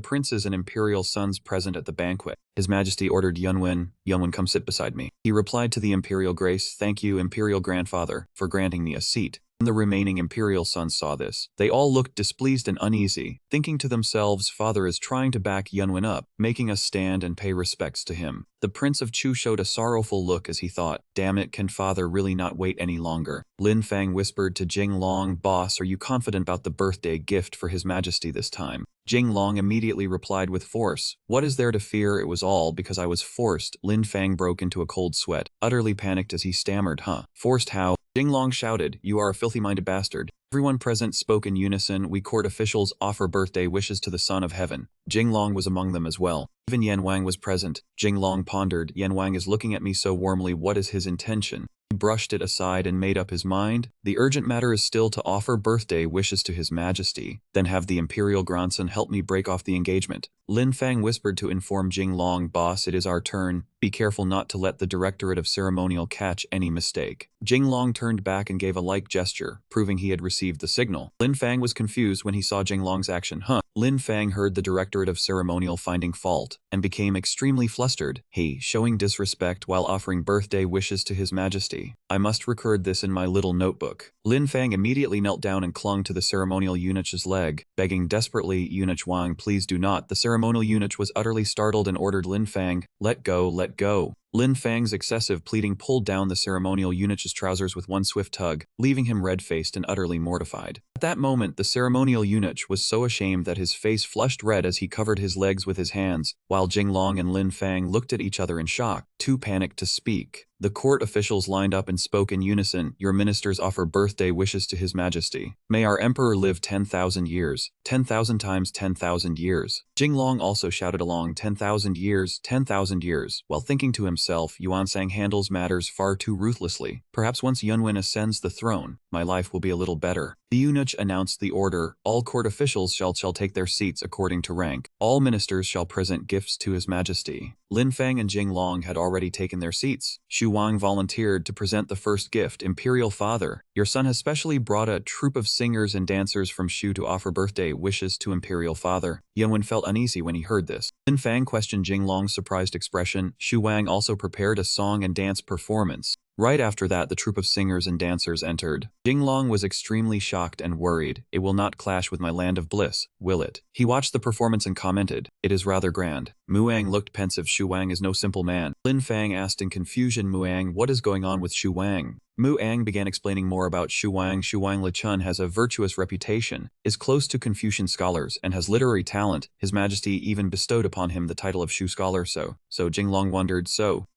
princes and imperial sons present at the banquet. His Majesty ordered Yunwen, come sit beside me. He replied to the imperial grace, thank you, imperial grandfather, for granting me a seat. When the remaining imperial sons saw this, they all looked displeased and uneasy, thinking to themselves, father is trying to back Yunwen up, making us stand and pay respects to him. The Prince of Chu showed a sorrowful look as he thought, damn it, can father really not wait any longer? Lin Fang whispered to Jinglong, boss, are you confident about the birthday gift for his majesty this time? Jinglong immediately replied with force, what is there to fear? It was all because I was forced. Lin Fang broke into a cold sweat, utterly panicked as he stammered, Forced how? Jinglong shouted, you are a filthy-minded bastard. Everyone present spoke in unison, we court officials offer birthday wishes to the Son of Heaven. Jinglong was among them as well. Even Yan Wang was present. Jinglong pondered, Yan Wang is looking at me so warmly, what is his intention? He brushed it aside and made up his mind. The urgent matter is still to offer birthday wishes to his majesty, then have the imperial grandson help me break off the engagement. Lin Fang whispered to inform Jinglong, boss, it is our turn. Be careful not to let the Directorate of Ceremonial catch any mistake. Jinglong turned back and gave a like gesture, proving he had received the signal. Lin Fang was confused when he saw Jinglong's action. Lin Fang heard the Directorate of Ceremonial finding fault, and became extremely flustered. He, showing disrespect while offering birthday wishes to his majesty. I must record this in my little notebook. Lin Fang immediately knelt down and clung to the ceremonial eunuch's leg, begging desperately, Eunuch Wang, please do not. The ceremonial eunuch was utterly startled and ordered Lin Fang, let go, let go. Lin Fang's excessive pleading pulled down the ceremonial eunuch's trousers with one swift tug, leaving him red-faced and utterly mortified. At that moment, the ceremonial eunuch was so ashamed that his face flushed red as he covered his legs with his hands, while Jinglong and Lin Fang looked at each other in shock, too panicked to speak. The court officials lined up and spoke in unison, your ministers offer birthday wishes to his majesty. May our emperor live 10,000 years, 10,000 times 10,000 years. Jinglong also shouted along 10,000 years, 10,000 years, while thinking to himself, Yuansang handles matters far too ruthlessly. Perhaps once Yunwen ascends the throne, my life will be a little better. The eunuch announced the order, all court officials shall take their seats according to rank. All ministers shall present gifts to his majesty. Lin Fang and Jinglong had already taken their seats. Xu Wang volunteered to present the first gift, Imperial Father. Your son has specially brought a troupe of singers and dancers from Shu to offer birthday wishes to Imperial Father. Yunwen felt uneasy when he heard this. Lin Fang questioned Jinglong's surprised expression. Xu Wang also prepared a song and dance performance. Right after that, the troupe of singers and dancers entered. Jinglong was extremely shocked and worried. It will not clash with my land of bliss, will it? He watched the performance and commented, it is rather grand. Muang looked pensive. Xu Wang is no simple man. Lin Fang asked in confusion, Muang, what is going on with Xu Wang? Muang began explaining more about Xu Wang. Xu Wang Lichun has a virtuous reputation, is close to Confucian scholars, and has literary talent. His Majesty even bestowed upon him the title of Shu Scholar. So Jinglong wondered,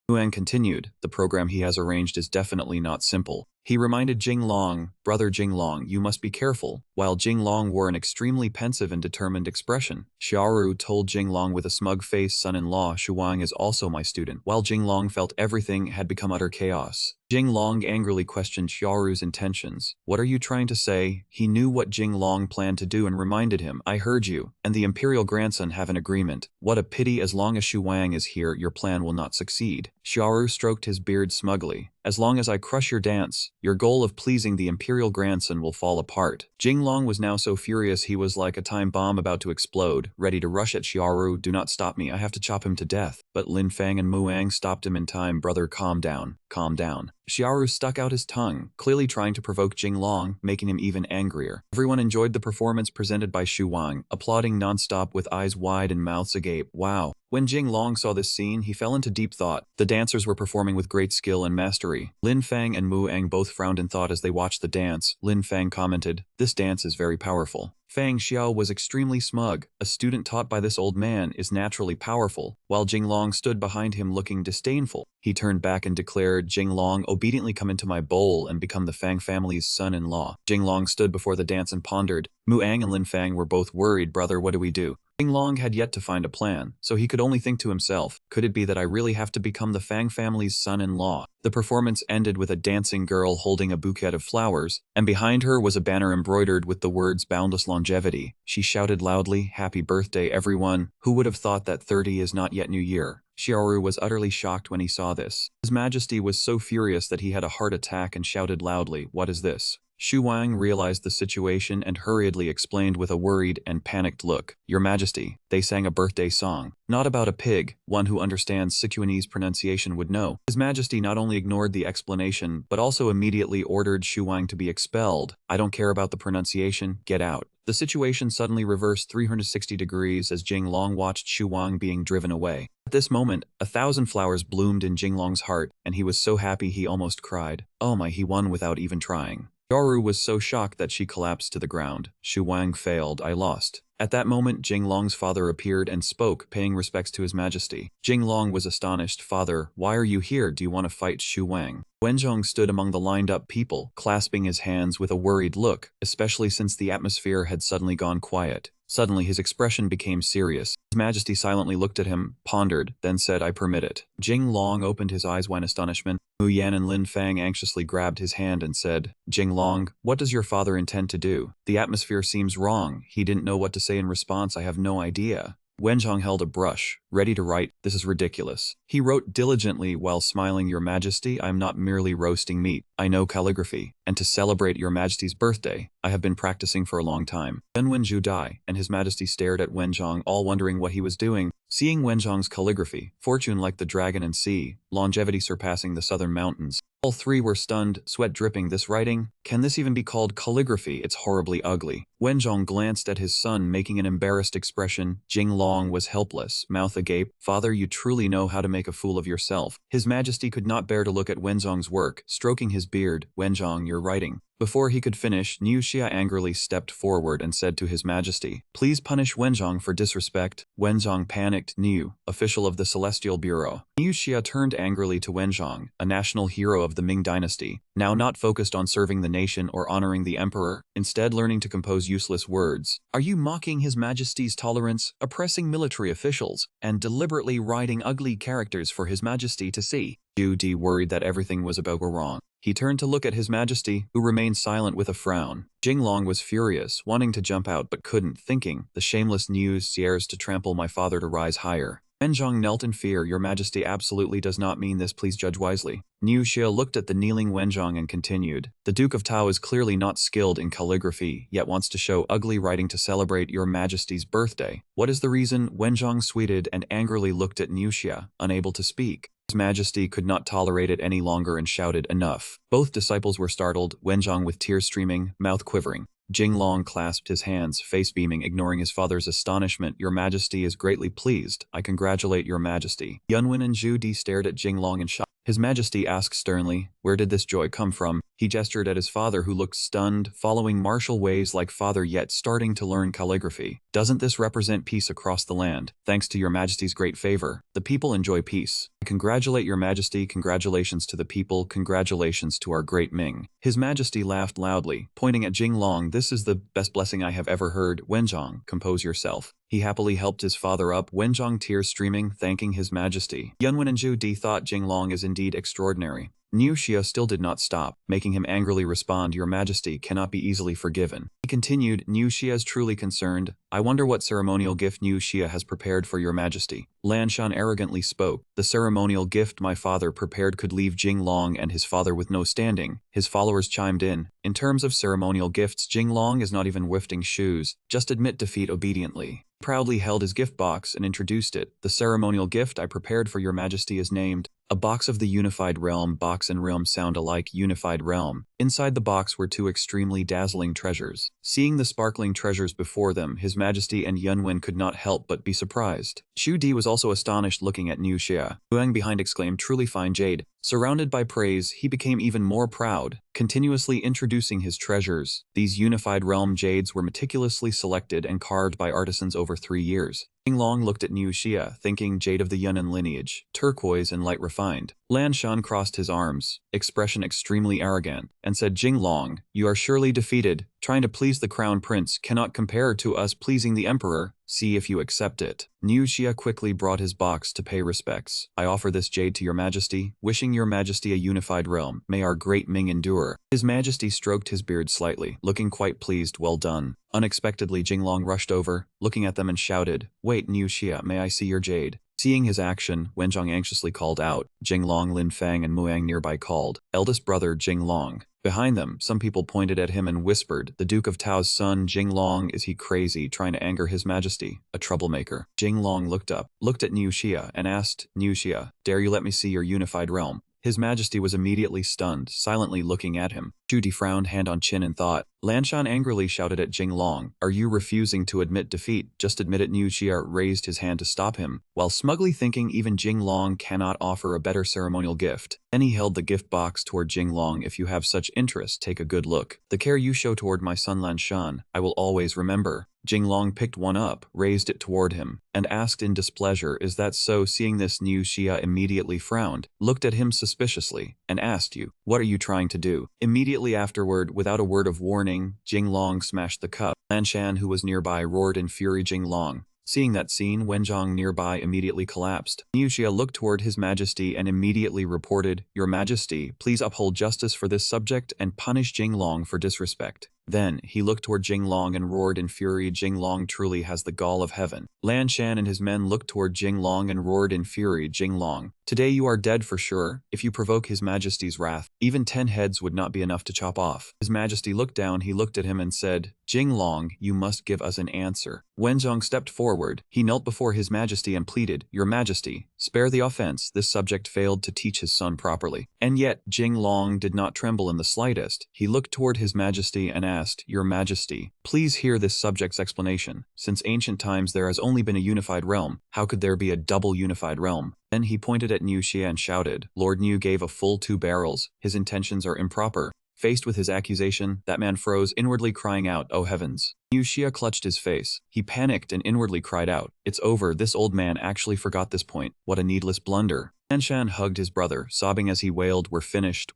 Muang continued, the program he has arranged is definitely not simple. He reminded Jinglong, "Brother Jinglong, you must be careful," while Jinglong wore an extremely pensive and determined expression. Xiaoru told Jinglong with a smug face, "Son-in-law Shuang is also my student," while Jinglong felt everything had become utter chaos. Jinglong angrily questioned Xiaoru's intentions. "What are you trying to say?" He knew what Jinglong planned to do and reminded him, "I heard you, and the imperial grandson have an agreement. What a pity, as long as Shuang is here, your plan will not succeed." Xiaoru stroked his beard smugly. "As long as I crush your dance, your goal of pleasing the imperial grandson will fall apart." Jinglong was now so furious he was like a time bomb about to explode, ready to rush at Xiaoru. "Do not stop me, I have to chop him to death." But Lin Fang and Muang stopped him in time. "Brother, calm down, calm down." Xiaoru stuck out his tongue, clearly trying to provoke Jinglong, making him even angrier. Everyone enjoyed the performance presented by Shu Wang, applauding non-stop with eyes wide and mouths agape. Wow. When Jinglong saw this scene, he fell into deep thought. The dancers were performing with great skill and mastery. Lin Fang and Muang both frowned in thought as they watched the dance. Lin Fang commented, "This dance is very powerful." Fang Xiao was extremely smug. A student taught by this old man is naturally powerful, while Jinglong stood behind him looking disdainful. He turned back and declared, "Jinglong, obediently come into my bowl and become the Fang family's son-in-law." Jinglong stood before the dance and pondered. Muang and Lin Fang were both worried. "Brother, what do we do?" Jinglong had yet to find a plan, so he could only think to himself, "Could it be that I really have to become the Fang family's son-in-law?" The performance ended with a dancing girl holding a bouquet of flowers, and behind her was a banner embroidered with the words "Boundless Longevity." She shouted loudly, "Happy birthday, everyone! Who would have thought that 30 is not yet New Year?" Xiaoru was utterly shocked when he saw this. His Majesty was so furious that he had a heart attack and shouted loudly, "What is this?" Shu Wang realized the situation and hurriedly explained with a worried and panicked look, "Your Majesty, they sang a birthday song. Not about a pig," one who understands Sichuanese pronunciation would know. His Majesty not only ignored the explanation, but also immediately ordered Shu Wang to be expelled. "I don't care about the pronunciation, get out." The situation suddenly reversed 360 degrees as Jinglong watched Shu Wang being driven away. At this moment, 1,000 flowers bloomed in Jinglong's heart, and he was so happy he almost cried. "Oh my, he won without even trying." Xiaoru was so shocked that she collapsed to the ground. "Shu Wang failed, I lost." At that moment, Jinglong's father appeared and spoke, paying respects to his Majesty. Jinglong was astonished. "Father, why are you here? Do you want to fight Shu Wang?" Wenzhong stood among the lined-up people, clasping his hands with a worried look, especially since the atmosphere had suddenly gone quiet. Suddenly his expression became serious. His Majesty silently looked at him, pondered, then said, "I permit it." Jinglong opened his eyes wide in astonishment. Mu Yan and Lin Fang anxiously grabbed his hand and said, "Jinglong, what does your father intend to do? The atmosphere seems wrong." He didn't know what to say in response. "I have no idea." Wenzhong held a brush, ready to write, "This is ridiculous." He wrote diligently while smiling, "Your Majesty, I am not merely roasting meat. I know calligraphy, and to celebrate your Majesty's birthday, I have been practicing for a long time." Then Wenju died, and his Majesty stared at Wenzhong, all wondering what he was doing. Seeing Wenzhong's calligraphy, fortune like the dragon and sea, longevity surpassing the southern mountains, all three were stunned, sweat dripping. "This writing? Can this even be called calligraphy? It's horribly ugly." Wenzhong glanced at his son, making an embarrassed expression. Jinglong was helpless, mouth agape. "Father, you truly know how to make a fool of yourself." His Majesty could not bear to look at Wenzhong's work, stroking his beard. "Wenzhong, your writing." Before he could finish, Niu Xia angrily stepped forward and said to his Majesty, "Please punish Wenzhong for disrespect." Wenzhong panicked. "Niu, official of the Celestial Bureau." Niu Xia turned angrily to Wenzhong, a national hero of the Ming dynasty, now not focused on serving the nation or honoring the emperor, instead learning to compose useless words. "Are you mocking His Majesty's tolerance, oppressing military officials, and deliberately writing ugly characters for His Majesty to see?" Yu Di worried that everything was about to go wrong. He turned to look at his Majesty, who remained silent with a frown. Jinglong was furious, wanting to jump out but couldn't, thinking, "The shameless Niu Xia's to trample my father to rise higher." Wenzhong knelt in fear. "Your Majesty absolutely does not mean this, please judge wisely." Niu Xia looked at the kneeling Wenzhong and continued, "The Duke of Tao is clearly not skilled in calligraphy, yet wants to show ugly writing to celebrate your Majesty's birthday. What is the reason?" Wenzhong sweated and angrily looked at Niu Xia, unable to speak. His Majesty could not tolerate it any longer and shouted, "Enough." Both disciples were startled, Wenzhong with tears streaming, mouth quivering. Jinglong clasped his hands, face beaming, ignoring his father's astonishment. "Your Majesty is greatly pleased. I congratulate your Majesty." Yunwen and Zhu Di stared at Jinglong in shock. His Majesty asked sternly, "Where did this joy come from?" He gestured at his father, who looked stunned, following martial ways like father yet starting to learn calligraphy. "Doesn't this represent peace across the land? Thanks to your Majesty's great favor, the people enjoy peace. I Congratulate your majesty, congratulations to the people, congratulations to our great Ming. His majesty laughed loudly, pointing at Jinglong. This is the best blessing I have ever heard. Wenjong, compose yourself. He happily helped his father up, Wenjong tears streaming, thanking his majesty. Yunwen and Zhu Di thought Jinglong is indeed extraordinary. Niu Xia still did not stop, making him angrily respond, your majesty cannot be easily forgiven. He continued, Niu Xia is truly concerned. I wonder what ceremonial gift Niu Xia has prepared for your majesty. Lan Shan arrogantly spoke. The ceremonial gift my father prepared could leave Jinglong and his father with no standing. His followers chimed in. In terms of ceremonial gifts, Jinglong is not even lifting shoes. Just admit defeat obediently. Proudly held his gift box and introduced it. The ceremonial gift I prepared for your majesty is named a box of the unified realm. Box and realm sound alike. Unified realm. Inside the box were two extremely dazzling treasures. Seeing the sparkling treasures before them, his majesty and Yunwen could not help but be surprised. Zhu Di was also astonished looking at Niu Xia. Huang behind exclaimed, truly fine jade. Surrounded by praise, he became even more proud, continuously introducing his treasures. These unified realm jades were meticulously selected and carved by artisans over 3 years. Jinglong looked at Niu Xia, thinking jade of the Yunnan lineage, turquoise and light refined. Lan Shan crossed his arms, expression extremely arrogant, and said, Jinglong, you are surely defeated. Trying to please the crown prince cannot compare to us pleasing the emperor. See if you accept it. Niu Xia quickly brought his box to pay respects. I offer this jade to your majesty, wishing your majesty a unified realm. May our great Ming endure. His majesty stroked his beard slightly, looking quite pleased. Well done. Unexpectedly, Jinglong rushed over, looking at them and shouted, wait, Niu Xia, may I see your jade? Seeing his action, Wenjong anxiously called out. Jinglong, Lin Fang and Muang nearby called, eldest brother Jinglong. Behind them, some people pointed at him and whispered, the Duke of Tao's son, Jinglong, is he crazy, trying to anger his majesty? A troublemaker. Jinglong looked up, looked at Niu Xia, and asked, Niu Xia, dare you let me see your unified realm? His majesty was immediately stunned, silently looking at him. Zhu Di frowned, hand on chin, and thought. Lan Shan angrily shouted at Jinglong, are you refusing to admit defeat? Just admit it. Niu Xia raised his hand to stop him, while smugly thinking even Jinglong cannot offer a better ceremonial gift. Then he held the gift box toward Jinglong. If you have such interest, take a good look. The care you show toward my son Lan Shan, I will always remember. Jinglong picked one up, raised it toward him, and asked in displeasure, is that so? Seeing this, Niu Xia immediately frowned, looked at him suspiciously, and asked you, what are you trying to do? Immediately afterward, without a word of warning, Jinglong smashed the cup. Lan Shan, who was nearby, roared in fury. Jinglong. Seeing that scene, Wenjong nearby immediately collapsed. Niu Xia looked toward his majesty and immediately reported, your majesty, please uphold justice for this subject and punish Jinglong for disrespect. Then, he looked toward Jinglong and roared in fury, Jinglong truly has the gall of heaven. Lan Shan and his men looked toward Jinglong and roared in fury, Jinglong, today you are dead for sure. If you provoke his majesty's wrath, even 10 heads would not be enough to chop off. His majesty looked down, he looked at him and said, Jinglong, you must give us an answer. Wenjong stepped forward. He knelt before his majesty and pleaded, your majesty, spare the offense. This subject failed to teach his son properly. And yet, Jinglong did not tremble in the slightest. He looked toward his majesty and asked, your majesty, please hear this subject's explanation. Since ancient times there has only been a unified realm. How could there be a double unified realm? Then he pointed at Niu Xia and shouted, Lord Niu gave a full 2 barrels. His intentions are improper. Faced with his accusation, that man froze, inwardly crying out, oh heavens. Niu Xia clutched his face. He panicked and inwardly cried out, it's over, this old man actually forgot this point. What a needless blunder. Lan Shan hugged his brother, sobbing as he wailed, we're finished,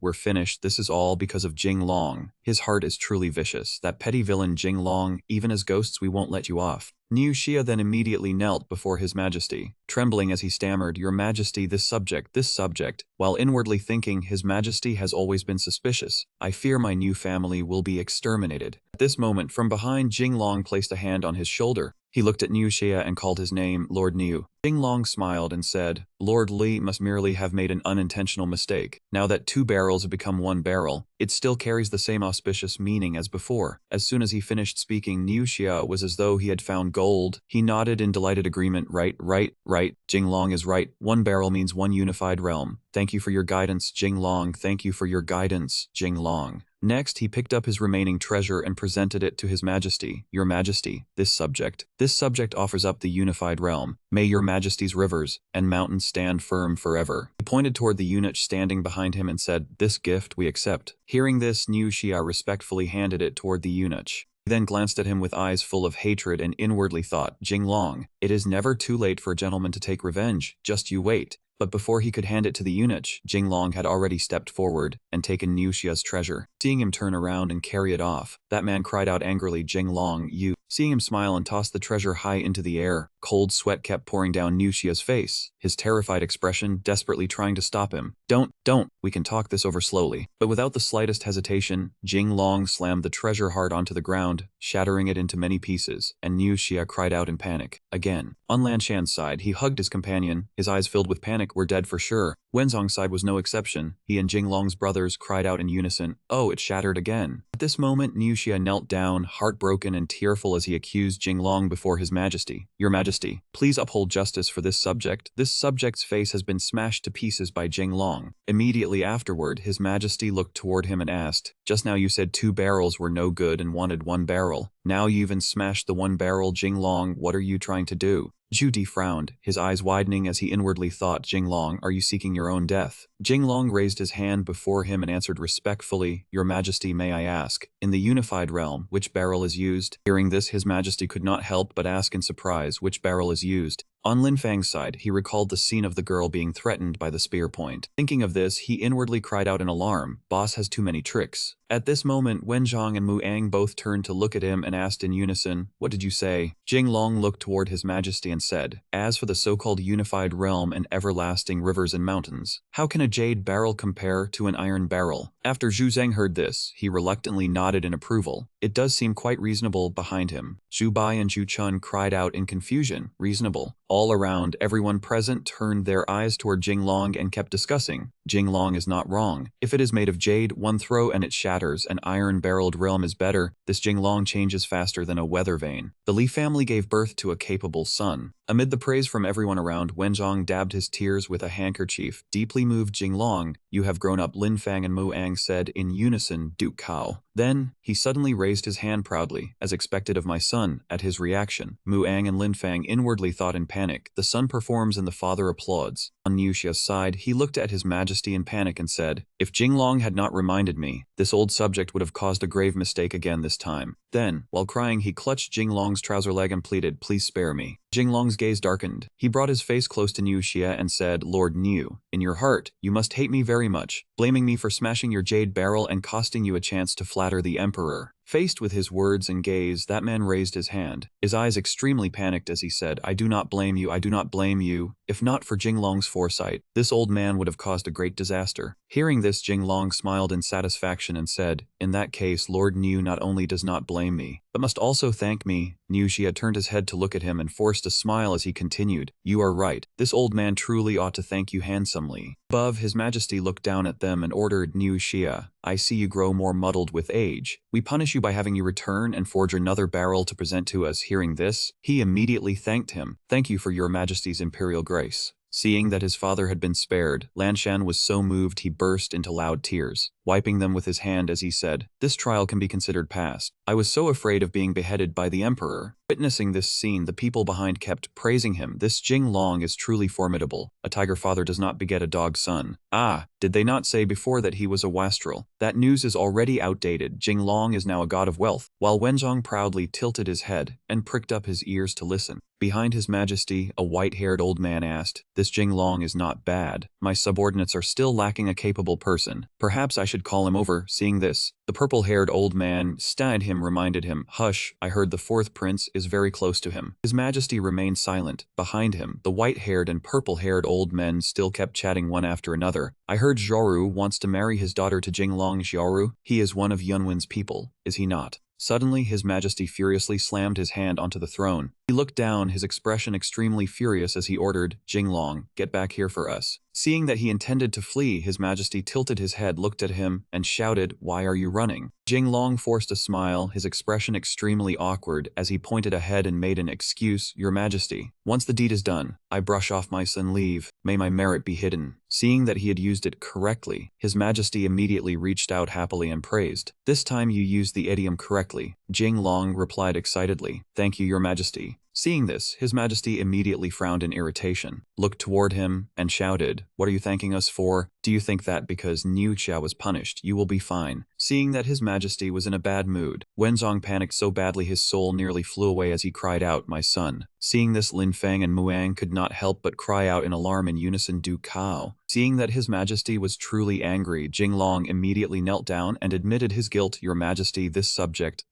this is all because of Jinglong. His heart is truly vicious, that petty villain Jinglong, even as ghosts we won't let you off. Niu Xia then immediately knelt before his majesty, trembling as he stammered, your majesty, this subject, while inwardly thinking his majesty has always been suspicious. I fear my new family will be exterminated. At this moment, from behind, Jinglong placed a hand on his shoulder. He looked at Niu Xia and called his name, Lord Niu. Jinglong smiled and said, Lord Li must merely have made an unintentional mistake. Now that 2 barrels have become 1 barrel, it still carries the same auspicious meaning as before. As soon as he finished speaking, Niu Xia was as though he had found gold. He nodded in delighted agreement, right. Jinglong is right. 1 barrel means 1 unified realm. Thank you for your guidance, Jinglong. Thank you for your guidance, Jinglong. Next, he picked up his remaining treasure and presented it to his majesty. Your majesty, this subject offers up the unified realm. May your majesty's rivers and mountains stand firm forever. He pointed toward the eunuch standing behind him and said, this gift we accept. Hearing this, Niu Xia respectfully handed it toward the eunuch. He then glanced at him with eyes full of hatred and inwardly thought, Jinglong, it is never too late for a gentleman to take revenge. Just you wait. But before he could hand it to the eunuch, Jinglong had already stepped forward and taken Niu Xia's treasure. Seeing him turn around and carry it off, that man cried out angrily, "Jinglong, you!" Seeing him smile and toss the treasure high into the air, cold sweat kept pouring down Niu Xia's face, his terrified expression desperately trying to stop him. Don't, we can talk this over slowly." But without the slightest hesitation, Jinglong slammed the treasure hard onto the ground, shattering it into many pieces, and Niu Xia cried out in panic. Again. On Lanshan's side, he hugged his companion, his eyes filled with panic. "We're dead for sure." Wenzong's side was no exception. He and Jinglong's brothers cried out in unison, "Oh, it shattered again." At this moment, Niu Xia knelt down, heartbroken and tearful as he accused Jinglong before His Majesty. "Your Majesty, please uphold justice for this subject. This subject's face has been smashed to pieces by Jinglong." Immediately afterward, His Majesty looked toward him and asked, "Just now you said 2 barrels were no good and wanted 1 barrel. Now you even smashed the 1 barrel, Jinglong. What are you trying to do?" Zhu Di frowned, his eyes widening as he inwardly thought, "Jinglong, are you seeking your own death?" Jinglong raised his hand before him and answered respectfully, "Your Majesty, may I ask, in the unified realm, which barrel is used?" Hearing this, His Majesty could not help but ask in surprise, "Which barrel is used?" On Lin Fang's side, he recalled the scene of the girl being threatened by the spear point. Thinking of this, he inwardly cried out in alarm, "Boss has too many tricks." At this moment, Wenzhong and Mu Ang both turned to look at him and asked in unison, "What did you say?" Jinglong looked toward His Majesty and said, "As for the so-called unified realm and everlasting rivers and mountains, how can a jade barrel compare to an iron barrel?" After Zhu Zeng heard this, he reluctantly nodded in approval. It does seem quite reasonable behind him. Zhu Bai and Zhu Chun cried out in confusion, "Reasonable." All around, everyone present turned their eyes toward Jinglong and kept discussing. Jinglong is not wrong. If it is made of jade, 1 throw and it shatters. An iron-barreled realm is better. This Jinglong changes faster than a weather vane. The Li family gave birth to a capable son. Amid the praise from everyone around, Wenzhong dabbed his tears with a handkerchief. Deeply moved, "Jinglong, you have grown up," Lin Fang and Mu Ang said in unison, "Duke Cao." Then, he suddenly raised his hand proudly, as expected of my son. At his reaction, Mu Ang and Lin Fang inwardly thought in panic, "The son performs and the father applauds." On Niu Xia's side, he looked at His Majesty in panic and said, "If Jinglong had not reminded me, this old subject would have caused a grave mistake again this time." Then, while crying, he clutched Jinglong's trouser leg and pleaded, "Please spare me." Jinglong's gaze darkened. He brought his face close to Niu Xia and said, "Lord Niu, in your heart, you must hate me very much, blaming me for smashing your jade barrel and costing you a chance to flatter the emperor." Faced with his words and gaze, that man raised his hand, his eyes extremely panicked as he said, "I do not blame you, I do not blame you. If not for Jinglong's foresight, this old man would have caused a great disaster." Hearing this, Jinglong smiled in satisfaction and said, "In that case, Lord Niu not only does not blame me, but must also thank me." Niu Xia turned his head to look at him and forced a smile as he continued, "You are right. This old man truly ought to thank you handsomely." Above, His Majesty looked down at them and ordered, "Niu Xia, I see you grow more muddled with age. We punish you by having you return and forge another barrel to present to us." Hearing this, he immediately thanked him. "Thank you for your Majesty's imperial grace." Seeing that his father had been spared, Lanshan was so moved he burst into loud tears, wiping them with his hand as he said, "This trial can be considered past. I was so afraid of being beheaded by the emperor." Witnessing this scene, the people behind kept praising him. "This Jinglong is truly formidable. A tiger father does not beget a dog son. Ah, did they not say before that he was a wastrel? That news is already outdated. Jinglong is now a god of wealth." While Wenzhong proudly tilted his head and pricked up his ears to listen. Behind His Majesty, a white-haired old man asked, "This Jinglong is not bad. My subordinates are still lacking a capable person. Perhaps I should call him over." Seeing this, the purple-haired old man stared him, reminded him, "Hush, I heard the 4th prince is very close to him." His Majesty remained silent. Behind him, the white-haired and purple-haired old men still kept chatting one after another. "I heard Xiaoru wants to marry his daughter to Jinglong." "Xiaoru? He is one of Yunwen's people, is he not?" Suddenly, His Majesty furiously slammed his hand onto the throne. He looked down, his expression extremely furious as he ordered, "Jinglong, get back here for us." Seeing that he intended to flee, His Majesty tilted his head, looked at him, and shouted, "Why are you running?" Jinglong forced a smile, his expression extremely awkward, as he pointed ahead and made an excuse, "Your Majesty, once the deed is done, I brush off my son leave. May my merit be hidden." Seeing that he had used it correctly, His Majesty immediately reached out happily and praised, "This time you used the idiom correctly." Jinglong replied excitedly, "Thank you, Your Majesty." Seeing this, His Majesty immediately frowned in irritation, looked toward him, and shouted, "What are you thanking us for? Do you think that because Niu Xia was punished, you will be fine?" Seeing that His Majesty was in a bad mood, Wenzong panicked so badly his soul nearly flew away as he cried out, "My son." Seeing this, Lin Fang and Muang could not help but cry out in alarm in unison, "Du Kao." Seeing that His Majesty was truly angry, Jinglong immediately knelt down and admitted his guilt. "Your Majesty, this subject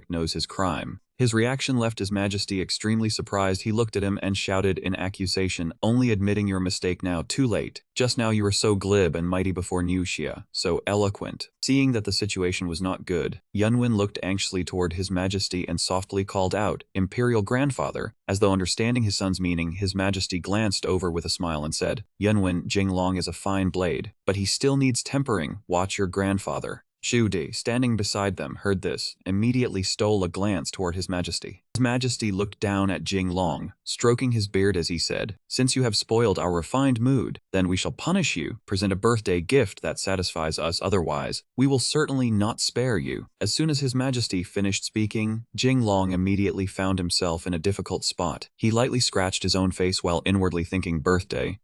knows his crime." His reaction left His Majesty extremely surprised. He looked at him and shouted in accusation, "Only admitting your mistake now, too late. Just now you were so glib and mighty before Niu Xia, so eloquent." Seeing that the situation was not good, Yunwen looked anxiously toward His Majesty and softly called out, "Imperial Grandfather." As though understanding his son's meaning, His Majesty glanced over with a smile and said, "Yunwen, Jinglong is a fine blade, but he still needs tempering. Watch your grandfather." Shu Di, standing beside them, heard this, immediately stole a glance toward His Majesty. His Majesty looked down at Jinglong, stroking his beard as he said, "Since you have spoiled our refined mood, then we shall punish you. Present a birthday gift that satisfies us, otherwise, we will certainly not spare you." As soon as His Majesty finished speaking, Jinglong immediately found himself in a difficult spot. He lightly scratched his own face while inwardly thinking, birthday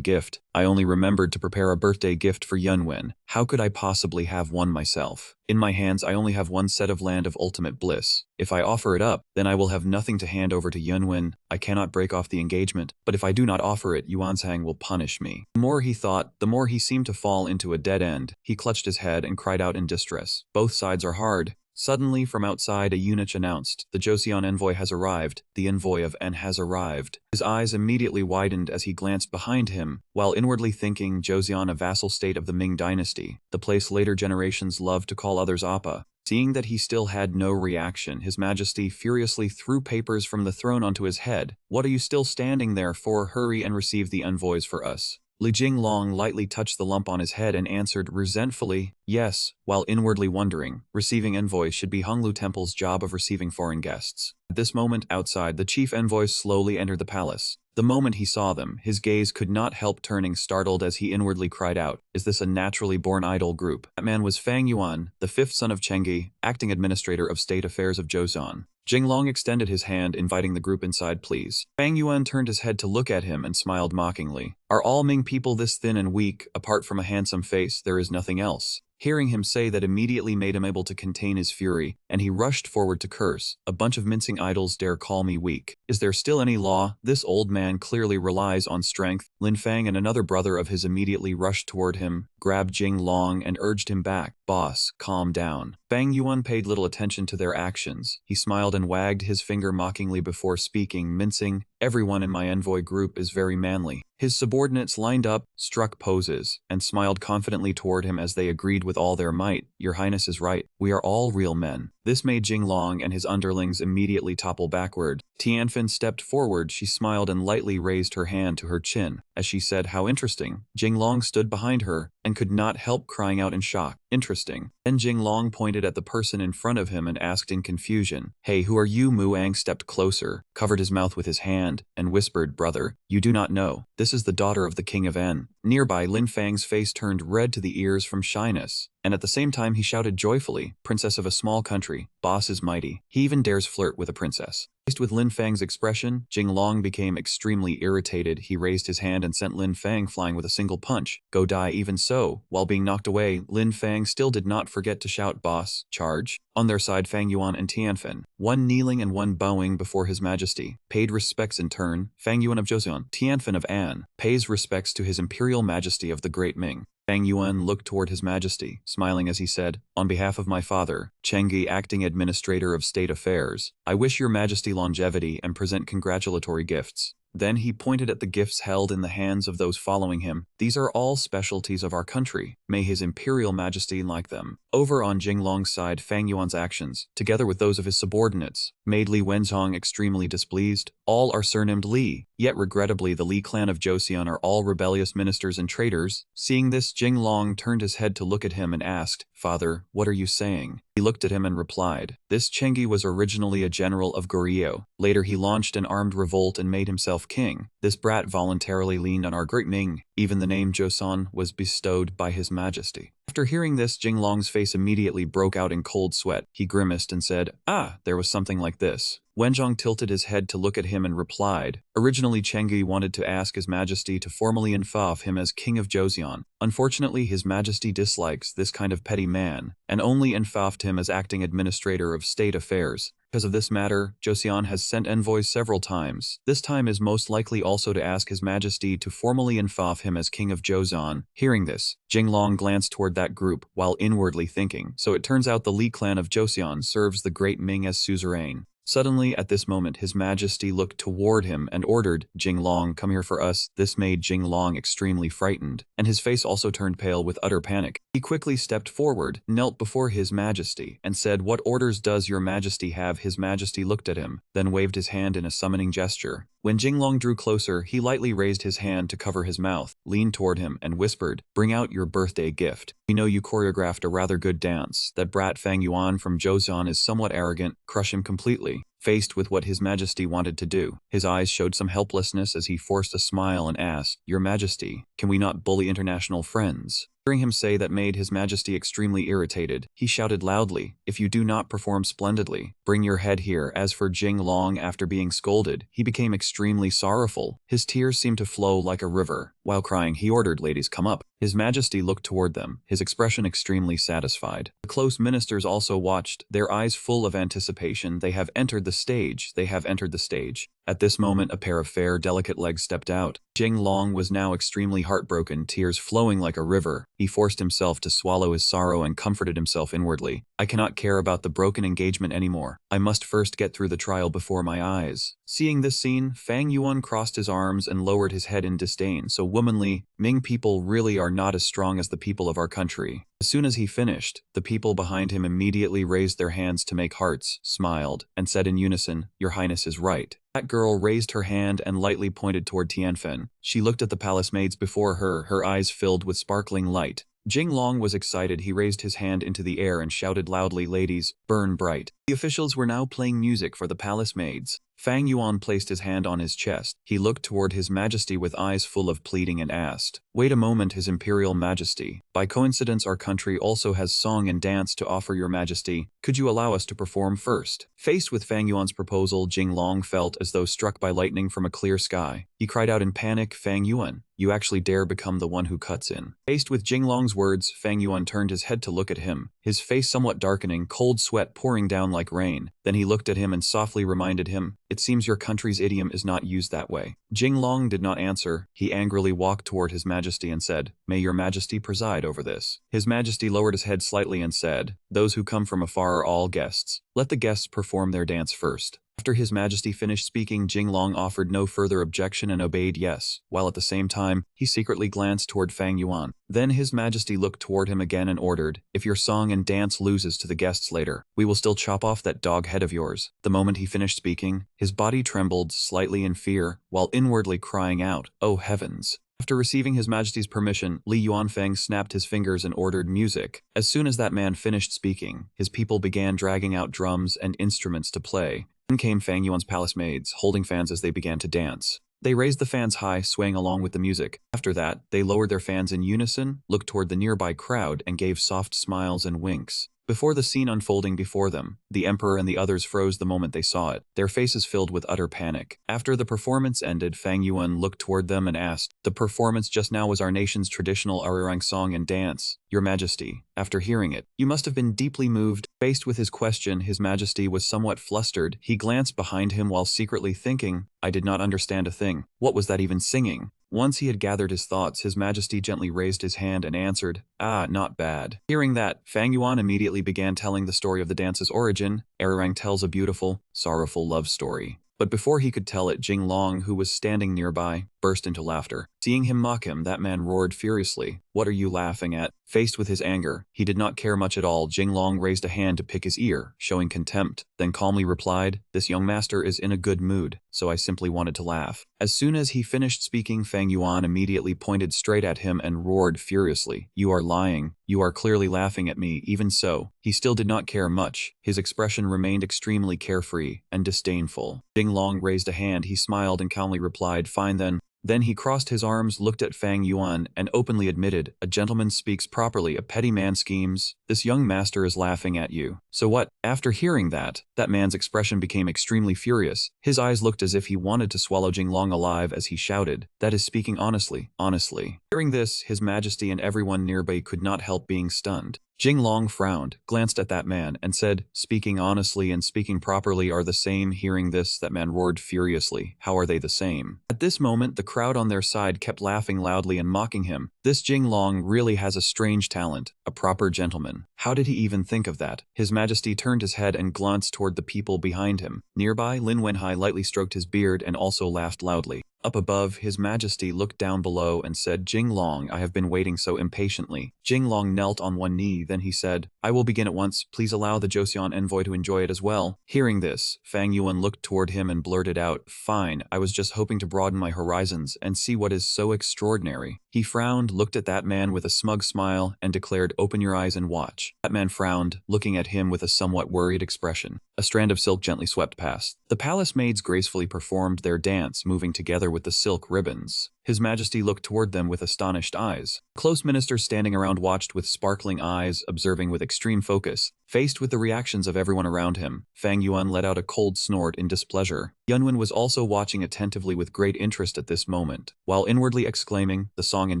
gift. I only remembered to prepare a birthday gift for Yunwen. How could I possibly have one myself? In my hands I only have one set of land of ultimate bliss. If I offer it up, then I will have nothing to hand over to Yunwen. I cannot break off the engagement, but if I do not offer it, Yuanzhang will punish me. The more he thought, the more he seemed to fall into a dead end. He clutched his head and cried out in distress. Both sides are hard. Suddenly, from outside, a eunuch announced, "The Joseon envoy has arrived. The envoy of En has arrived." His eyes immediately widened as he glanced behind him, while inwardly thinking, Joseon, a vassal state of the Ming dynasty, the place later generations loved to call others Appa. Seeing that he still had no reaction, His Majesty furiously threw papers from the throne onto his head. "What are you still standing there for? Hurry and receive the envoys for us." Li Jinglong lightly touched the lump on his head and answered resentfully, "Yes," while inwardly wondering, receiving envoys should be Honglu Temple's job of receiving foreign guests. At this moment, outside, the chief envoy slowly entered the palace. The moment he saw them, his gaze could not help turning startled as he inwardly cried out, "Is this a naturally born idol group?" That man was Fang Yuan, the fifth son of Chenggi, acting administrator of state affairs of Joseon. Jinglong extended his hand, inviting the group inside, "Please." Fang Yuan turned his head to look at him and smiled mockingly. "Are all Ming people this thin and weak? Apart from a handsome face, there is nothing else." Hearing him say that immediately made him able to contain his fury, and he rushed forward to curse, "A bunch of mincing idols dare call me weak. Is there still any law? This old man clearly relies on strength." Lin Fang and another brother of his immediately rushed toward him, grabbed Jinglong and urged him back. "Boss, calm down." Fang Yuan paid little attention to their actions. He smiled and wagged his finger mockingly before speaking, mincing, "Everyone in my envoy group is very manly." His subordinates lined up, struck poses, and smiled confidently toward him as they agreed with all their might, "Your Highness is right. We are all real men." This made Jinglong and his underlings immediately topple backward. Tianfen stepped forward. She smiled and lightly raised her hand to her chin. As she said, "How interesting." Jinglong stood behind her and could not help crying out in shock, "Interesting." Then Jinglong pointed at the person in front of him and asked in confusion, "Hey, who are you?" Muang stepped closer, covered his mouth with his hand, and whispered, "Brother, you do not know. This is the daughter of the king of En." Nearby, Lin Fang's face turned red to the ears from shyness, and at the same time he shouted joyfully, "Princess of a small country, boss is mighty. He even dares flirt with a princess." Faced with Lin Fang's expression, Jinglong became extremely irritated. He raised his hand and sent Lin Fang flying with a single punch. "Go die." Even so, while being knocked away, Lin Fang still did not forget to shout, "Boss, charge." On their side, Fang Yuan and Tianfen, one kneeling and one bowing before His Majesty, paid respects in turn. Fang Yuan of Joseon, Tianfen of An, pays respects to His Imperial Majesty of the Great Ming. Fang Yuan looked toward His Majesty, smiling as he said, "On behalf of my father, Chenggi, acting administrator of state affairs, I wish your Majesty longevity and present congratulatory gifts." Then he pointed at the gifts held in the hands of those following him. "These are all specialties of our country. May His Imperial Majesty like them." Over on Jinglong's side, Fang Yuan's actions, together with those of his subordinates, made Li Wenzhong extremely displeased. All are surnamed Li, yet regrettably the Li clan of Joseon are all rebellious ministers and traitors. Seeing this, Jinglong turned his head to look at him and asked, "Father, what are you saying?" He looked at him and replied, "This Chenggi was originally a general of Goryeo. Later he launched an armed revolt and made himself king. This brat voluntarily leaned on our great Ming. Even the name Joseon was bestowed by His Majesty." After hearing this, Jinglong's face immediately broke out in cold sweat. He grimaced and said, "Ah, there was something like this." Wenjong tilted his head to look at him and replied, originally Chengui wanted to ask His Majesty to formally infaff him as King of Joseon. Unfortunately, His Majesty dislikes this kind of petty man, and only infaffed him as acting administrator of state affairs. Because of this matter, Joseon has sent envoys several times. This time is most likely also to ask His Majesty to formally infaff him as King of Joseon. Hearing this, Jinglong glanced toward that group while inwardly thinking, so it turns out the Li clan of Joseon serves the great Ming as suzerain. Suddenly, at this moment, His Majesty looked toward him and ordered, Jinglong, come here for us. This made Jinglong extremely frightened, and his face also turned pale with utter panic. He quickly stepped forward, knelt before His Majesty, and said, what orders does your Majesty have? His Majesty looked at him, then waved his hand in a summoning gesture. When Jinglong drew closer, he lightly raised his hand to cover his mouth, leaned toward him, and whispered, bring out your birthday gift. We know you choreographed a rather good dance. That brat Fang Yuan from Joseon is somewhat arrogant. Crush him completely. Faced with what His Majesty wanted to do, his eyes showed some helplessness as he forced a smile and asked, Your Majesty, can we not bully international friends? Hearing him say that made His Majesty extremely irritated. He shouted loudly, if you do not perform splendidly, bring your head here. As for Jinglong, after being scolded, he became extremely sorrowful. His tears seemed to flow like a river. While crying, he ordered, ladies, come up. His Majesty looked toward them, his expression extremely satisfied. The close ministers also watched, their eyes full of anticipation. They have entered the stage. They have entered the stage. At this moment, a pair of fair, delicate legs stepped out. Jinglong was now extremely heartbroken, tears flowing like a river. He forced himself to swallow his sorrow and comforted himself inwardly. I cannot care about the broken engagement anymore. I must first get through the trial before my eyes. Seeing this scene, Fang Yuan crossed his arms and lowered his head in disdain. So womanly, Ming people really are not as strong as the people of our country. As soon as he finished, the people behind him immediately raised their hands to make hearts, smiled, and said in unison, Your Highness is right. That girl raised her hand and lightly pointed toward Tianfen. She looked at the palace maids before her, her eyes filled with sparkling light. Jinglong was excited. He raised his hand into the air and shouted loudly, Ladies, burn bright. The officials were now playing music for the palace maids. Fang Yuan placed his hand on his chest. He looked toward His Majesty with eyes full of pleading and asked, Wait a moment, His Imperial Majesty. By coincidence, our country also has song and dance to offer your Majesty. Could you allow us to perform first? Faced with Fang Yuan's proposal, Jinglong felt as though struck by lightning from a clear sky. He cried out in panic, Fang Yuan, you actually dare become the one who cuts in. Faced with Jinglong's words, Fang Yuan turned his head to look at him, his face somewhat darkening, cold sweat pouring down like rain. Then he looked at him and softly reminded him, It seems your country's idiom is not used that way. Jinglong did not answer. He angrily walked toward His Majesty and said, May your Majesty preside over this. His Majesty lowered his head slightly and said, Those who come from afar are all guests. Let the guests perform their dance first. After His Majesty finished speaking, Jinglong offered no further objection and obeyed yes, while at the same time, he secretly glanced toward Fang Yuan. Then His Majesty looked toward him again and ordered, If your song and dance loses to the guests later, we will still chop off that dog head of yours. The moment he finished speaking, his body trembled slightly in fear, while inwardly crying out, Oh heavens! After receiving His Majesty's permission, Li Yuanfeng snapped his fingers and ordered music. As soon as that man finished speaking, his people began dragging out drums and instruments to play. Then came Fang Yuan's palace maids, holding fans as they began to dance. They raised the fans high, swaying along with the music. After that, they lowered their fans in unison, looked toward the nearby crowd, and gave soft smiles and winks. Before the scene unfolding before them, the Emperor and the others froze the moment they saw it, their faces filled with utter panic. After the performance ended, Fang Yuan looked toward them and asked, The performance just now was our nation's traditional Arirang song and dance. Your Majesty, after hearing it, you must have been deeply moved. Faced with his question, His Majesty was somewhat flustered. He glanced behind him while secretly thinking, I did not understand a thing. What was that even singing? Once he had gathered his thoughts, His Majesty gently raised his hand and answered, Not bad. Hearing that, Fang Yuan immediately began telling the story of the dance's origin. Arirang tells a beautiful, sorrowful love story. But before he could tell it, Jinglong, who was standing nearby, burst into laughter. Seeing him mock him, that man roared furiously, What are you laughing at? Faced with his anger, he did not care much at all. Jinglong raised a hand to pick his ear, showing contempt, then calmly replied, This young master is in a good mood, so I simply wanted to laugh. As soon as he finished speaking, Fang Yuan immediately pointed straight at him and roared furiously, You are lying. You are clearly laughing at me. Even so, he still did not care much. His expression remained extremely carefree and disdainful. Jinglong raised a hand. He smiled and calmly replied, Fine then. Then he crossed his arms, looked at Fang Yuan, and openly admitted, "A gentleman speaks properly, a petty man schemes. This young master is laughing at you." "So what?" After hearing that man's expression became extremely furious. His eyes looked as if he wanted to swallow Jinglong alive as he shouted, "That is speaking honestly, honestly." Hearing this, His Majesty and everyone nearby could not help being stunned. Jinglong frowned, glanced at that man, and said, "Speaking honestly and speaking properly are the same." Hearing this, that man roared furiously, "How are they the same?" At this moment, the crowd on their side kept laughing loudly and mocking him. This Jinglong really has a strange talent, a proper gentleman. How did he even think of that? His Majesty turned his head and glanced toward the people behind him. Nearby, Lin Wenhai lightly stroked his beard and also laughed loudly. Up above, His Majesty looked down below and said, "Jinglong, I have been waiting so impatiently." Jinglong knelt on one knee, then he said, "I will begin at once. Please allow the Joseon envoy to enjoy it as well." Hearing this, Fang Yuan looked toward him and blurted out, "Fine, I was just hoping to broaden my horizons and see what is so extraordinary." He frowned, looked at that man with a smug smile, and declared, "Open your eyes and watch." That man frowned, looking at him with a somewhat worried expression. A strand of silk gently swept past. The palace maids gracefully performed their dance, moving together with the silk ribbons. His Majesty looked toward them with astonished eyes. Close ministers standing around watched with sparkling eyes, observing with extreme focus. Faced with the reactions of everyone around him, Fang Yuan let out a cold snort in displeasure. Yunwen was also watching attentively with great interest at this moment, while inwardly exclaiming, "The song and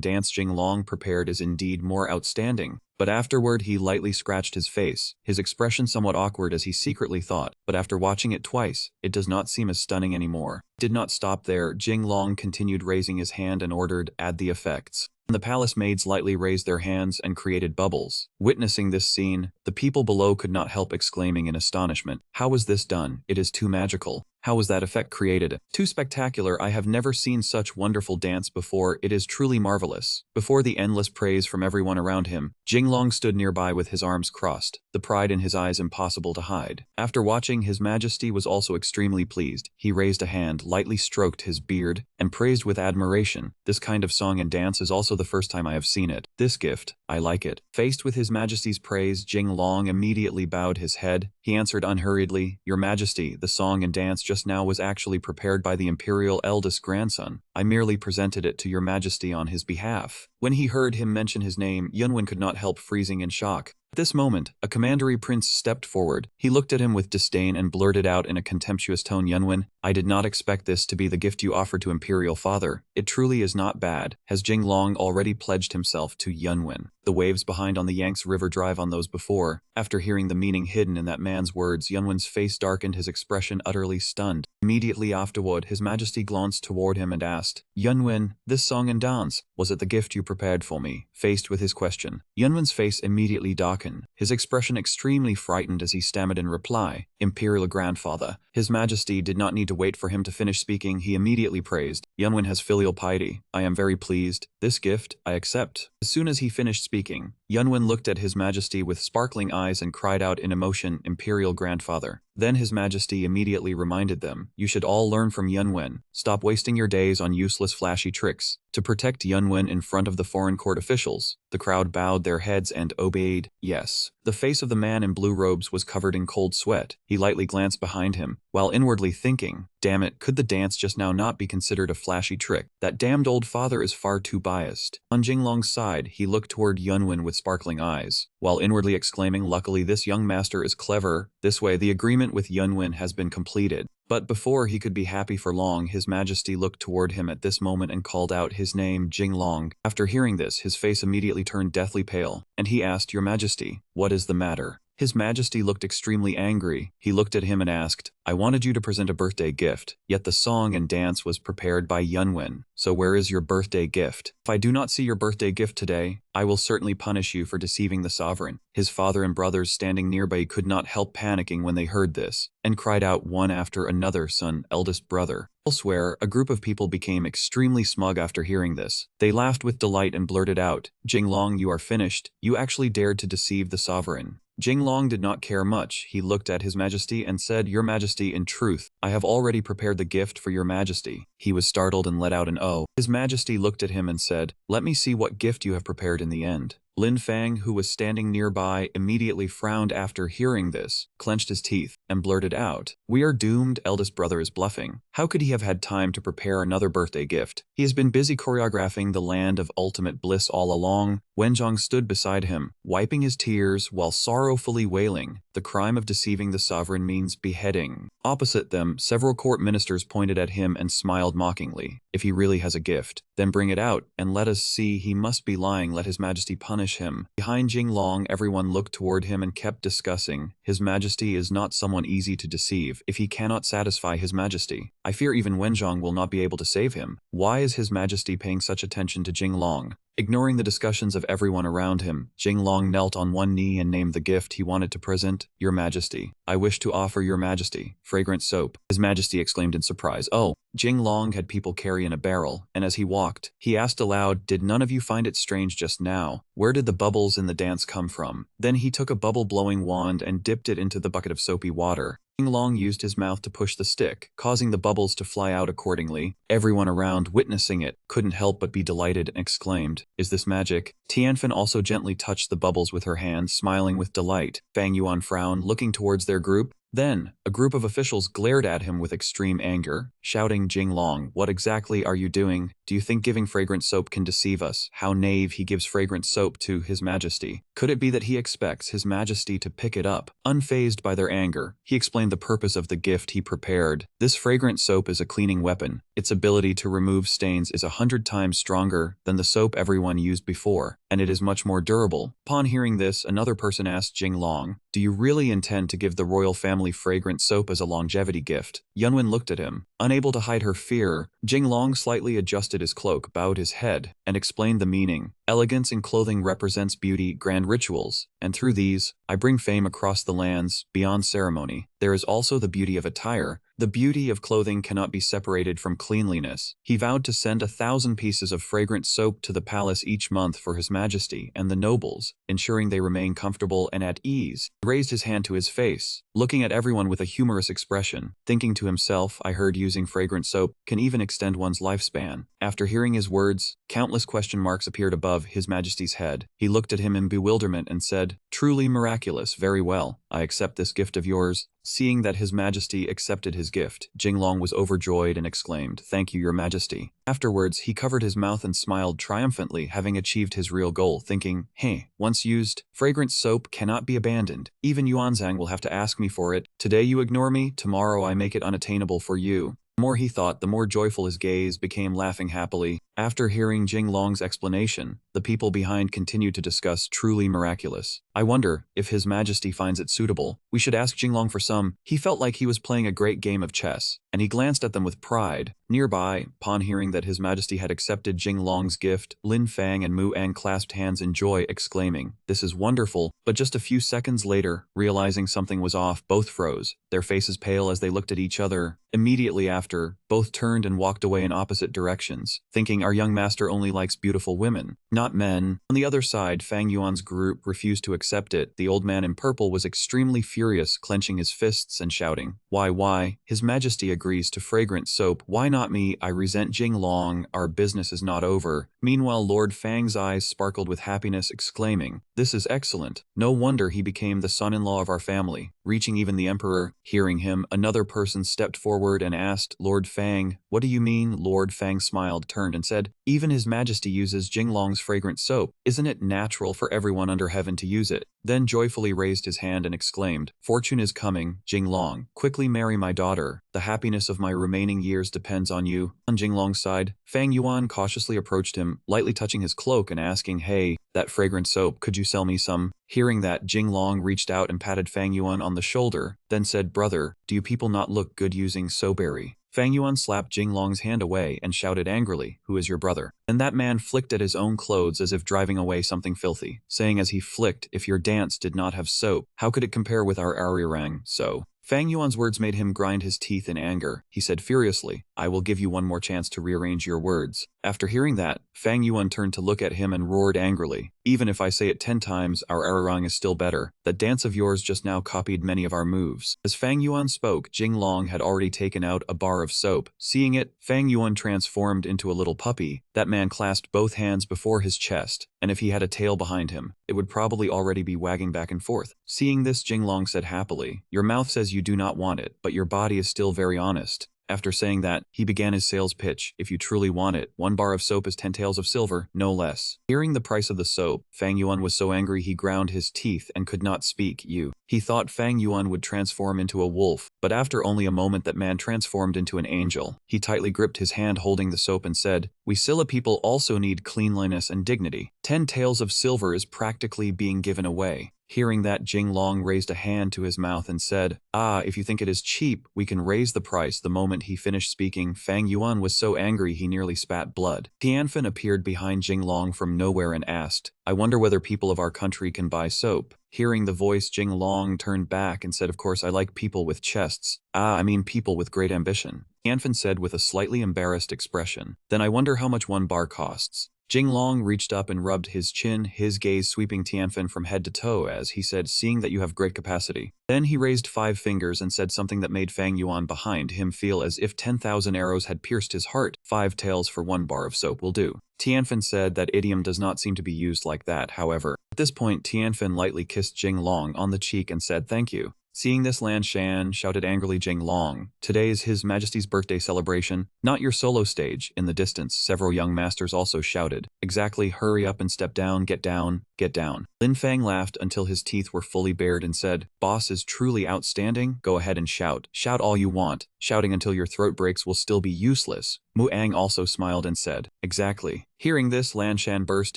dance Jinglong prepared is indeed more outstanding." But afterward he lightly scratched his face, his expression somewhat awkward as he secretly thought, "But after watching it twice, it does not seem as stunning anymore." Did not stop there, Jinglong continued raising his hand and ordered, "Add the effects." The palace maids lightly raised their hands and created bubbles. Witnessing this scene, the people below could not help exclaiming in astonishment, "How was this done? It is too magical. How was that effect created? Too spectacular. I have never seen such wonderful dance before. It is truly marvelous." Before the endless praise from everyone around him, Jinglong stood nearby with his arms crossed, the pride in his eyes impossible to hide. After watching, His Majesty was also extremely pleased. He raised a hand, lightly stroked his beard, and praised with admiration, "This kind of song and dance is also the first time I have seen it. This gift, I like it." Faced with His Majesty's praise, Jinglong immediately bowed his head. He answered unhurriedly, "Your Majesty, the song and dance just now was actually prepared by the Imperial eldest grandson. I merely presented it to Your Majesty on his behalf." When he heard him mention his name, Yunwen could not help freezing in shock. At this moment, a commandery prince stepped forward. He looked at him with disdain and blurted out in a contemptuous tone, "Yunwen, I did not expect this to be the gift you offered to Imperial Father. It truly is not bad." Has Jinglong already pledged himself to Yunwen? The waves behind on the Yangtze River drive on those before. After hearing the meaning hidden in that man's words, Yunwen's face darkened, his expression utterly stunned. Immediately afterward, His Majesty glanced toward him and asked, "Yunwen, this song and dance, was it the gift you prepared for me?" Faced with his question, Yunwen's face immediately darkened, his expression extremely frightened as he stammered in reply, "Imperial Grandfather." His Majesty did not need to wait for him to finish speaking. He immediately praised, "Yunwen has filial piety. I am very pleased. This gift, I accept." As soon as he finished speaking, Yunwen looked at His Majesty with sparkling eyes and cried out in emotion, "Imperial Grandfather." Then His Majesty immediately reminded them, "You should all learn from Yunwen. Stop wasting your days on useless flashy tricks." To protect Yunwen in front of the foreign court officials, the crowd bowed their heads and obeyed. Yes. The face of the man in blue robes was covered in cold sweat. He lightly glanced behind him, while inwardly thinking, "Damn it, could the dance just now not be considered a flashy trick? That damned old father is far too biased." On Jinglong's side, he looked toward Yunwen with sparkling eyes, while inwardly exclaiming, "Luckily this young master is clever." This way, the agreement with Yunwen has been completed. But before he could be happy for long, His Majesty looked toward him at this moment and called out his name, Jinglong. After hearing this, his face immediately turned deathly pale, and he asked, "Your Majesty, what is the matter?" His Majesty looked extremely angry. He looked at him and asked, "I wanted you to present a birthday gift, yet the song and dance was prepared by Yunwen. So where is your birthday gift? If I do not see your birthday gift today, I will certainly punish you for deceiving the sovereign." His father and brothers standing nearby could not help panicking when they heard this, and cried out one after another, "Son, eldest brother." Elsewhere, a group of people became extremely smug after hearing this. They laughed with delight and blurted out, "Jinglong, you are finished. You actually dared to deceive the sovereign." Jinglong did not care much. He looked at His Majesty and said, "Your Majesty, in truth, I have already prepared the gift for Your Majesty." He was startled and let out an "Oh." His Majesty looked at him and said, "Let me see what gift you have prepared in the end." Lin Fang, who was standing nearby, immediately frowned after hearing this, clenched his teeth, and blurted out, "We are doomed, eldest brother is bluffing. How could he have had time to prepare another birthday gift? He has been busy choreographing the land of ultimate bliss all along." Wenjong stood beside him, wiping his tears while sorrowfully wailing, "The crime of deceiving the sovereign means beheading." Opposite them, several court ministers pointed at him and smiled mockingly. "If he really has a gift, then bring it out, and let us see. He must be lying. Let his majesty punish him." Behind Jinglong, everyone looked toward him and kept discussing. His majesty is not someone easy to deceive if he cannot satisfy his majesty. I fear even Wenjong will not be able to save him. Why is his majesty paying such attention to Jinglong? Ignoring the discussions of everyone around him, Jinglong knelt on one knee and named the gift he wanted to present. "Your Majesty, I wish to offer your Majesty fragrant soap." His Majesty exclaimed in surprise. "Oh." Jinglong had people carry in a barrel, and as he walked, he asked aloud, "Did none of you find it strange just now? Where did the bubbles in the dance come from?" Then he took a bubble-blowing wand and dipped it into the bucket of soapy water. Jinglong used his mouth to push the stick, causing the bubbles to fly out accordingly. Everyone around, witnessing it, couldn't help but be delighted and exclaimed, "Is this magic?" Tianfen also gently touched the bubbles with her hand, smiling with delight. Fang Yuan frowned, looking towards their group. Then, a group of officials glared at him with extreme anger, shouting, "Jinglong, what exactly are you doing? Do you think giving fragrant soap can deceive us? How naive, he gives fragrant soap to His Majesty. Could it be that he expects His Majesty to pick it up?" Unfazed by their anger, he explained the purpose of the gift he prepared. "This fragrant soap is a cleaning weapon. Its ability to remove stains is 100 times stronger than the soap everyone used before, and it is much more durable." Upon hearing this, another person asked Jinglong, "Do you really intend to give the royal family fragrant soap as a longevity gift?" Yunwen looked at him. Unable to hide her fear, Jinglong slightly adjusted his cloak, bowed his head, and explained the meaning. "Elegance in clothing represents beauty, grand rituals, and through these, I bring fame across the lands, beyond ceremony. There is also the beauty of attire. The beauty of clothing cannot be separated from cleanliness." He vowed to send 1,000 pieces of fragrant soap to the palace each month for His Majesty and the nobles, ensuring they remain comfortable and at ease. He raised his hand to his face, looking at everyone with a humorous expression, thinking to himself, "I heard using fragrant soap can even extend one's lifespan." After hearing his words, countless question marks appeared above His Majesty's head. He looked at him in bewilderment and said, "Truly miraculous, very well. I accept this gift of yours." Seeing that His Majesty accepted his gift, Jinglong was overjoyed and exclaimed, "Thank you, Your Majesty." Afterwards, he covered his mouth and smiled triumphantly, having achieved his real goal, thinking, "Hey, once used, fragrant soap cannot be abandoned. Even Yuanzhang will have to ask me for it. Today you ignore me, tomorrow I make it unattainable for you." The more he thought, the more joyful his gaze became, laughing happily. After hearing Jinglong's explanation, the people behind continued to discuss "truly miraculous." "I wonder if His Majesty finds it suitable. We should ask Jinglong for some." He felt like he was playing a great game of chess, and he glanced at them with pride. Nearby, upon hearing that His Majesty had accepted Jinglong's gift, Lin Fang and Mu Ang clasped hands in joy, exclaiming, "This is wonderful." But just a few seconds later, realizing something was off, both froze, their faces pale as they looked at each other. Immediately after, both turned and walked away in opposite directions, thinking, "Our young master only likes beautiful women, not men." On the other side, Fang Yuan's group refused to accept it. The old man in purple was extremely furious, clenching his fists and shouting, Why? His Majesty agrees to fragrant soap. Why not me? I resent Jinglong. Our business is not over." Meanwhile, Lord Fang's eyes sparkled with happiness, exclaiming, "This is excellent. No wonder he became the son-in-law of our family," reaching even the emperor. Hearing him, another person stepped forward and asked, "Lord Fang, what do you mean?" Lord Fang smiled, turned and said, "Even His Majesty uses Jinglong's fragrant soap. Isn't it natural for everyone under heaven to use it?" Then joyfully raised his hand and exclaimed, "Fortune is coming, Jinglong. Quickly marry my daughter. The happiness of my remaining years depends on you." On Jinglong's side, Fang Yuan cautiously approached him, lightly touching his cloak and asking, "Hey, that fragrant soap, could you sell me some?" Hearing that, Jinglong reached out and patted Fang Yuan on the shoulder, then said, "Brother, do you people not look good using soapberry?" Fang Yuan slapped Jinglong's hand away and shouted angrily, "Who is your brother?" And that man flicked at his own clothes as if driving away something filthy, saying as he flicked, "If your dance did not have soap, how could it compare with our arirang? So." Fang Yuan's words made him grind his teeth in anger. He said furiously, "I will give you one more chance to rearrange your words." After hearing that, Fang Yuan turned to look at him and roared angrily, "Even if I say it 10 times, our arirang is still better. That dance of yours just now copied many of our moves." As Fang Yuan spoke, Jinglong had already taken out a bar of soap. Seeing it, Fang Yuan transformed into a little puppy. That man clasped both hands before his chest, and if he had a tail behind him, it would probably already be wagging back and forth. Seeing this, Jinglong said happily, "Your mouth says you do not want it, but your body is still very honest." After saying that, he began his sales pitch. "If you truly want it, 1 bar of soap is 10 taels of silver, no less." Hearing the price of the soap, Fang Yuan was so angry he ground his teeth and could not speak. He thought Fang Yuan would transform into a wolf, but after only a moment that man transformed into an angel. He tightly gripped his hand holding the soap and said, "We Scylla people also need cleanliness and dignity. 10 taels of silver is practically being given away." Hearing that, Jinglong raised a hand to his mouth and said, "If you think it is cheap, we can raise the price." The moment he finished speaking, Fang Yuan was so angry he nearly spat blood. Tianfen appeared behind Jinglong from nowhere and asked, "I wonder whether people of our country can buy soap." Hearing the voice, Jinglong turned back and said, "Of course I like people with chests. I mean people with great ambition." Tianfen said with a slightly embarrassed expression, "Then I wonder how much 1 bar costs." Jinglong reached up and rubbed his chin, his gaze sweeping Tianfen from head to toe as he said, "Seeing that you have great capacity." Then he raised 5 fingers and said something that made Fang Yuan behind him feel as if 10,000 arrows had pierced his heart. 5 taels for 1 bar of soap will do. Tianfen said that idiom does not seem to be used like that, however. At this point, Tianfen lightly kissed Jinglong on the cheek and said thank you. Seeing this, Lan Shan shouted angrily, "Jinglong, today is His Majesty's birthday celebration, not your solo stage." In the distance, several young masters also shouted, "Exactly, hurry up and step down, get down, get down." Lin Fang laughed until his teeth were fully bared and said, "Boss is truly outstanding, go ahead and shout. Shout all you want. Shouting until your throat breaks will still be useless." Mu Ang also smiled and said, "Exactly." Hearing this, Lan Shan burst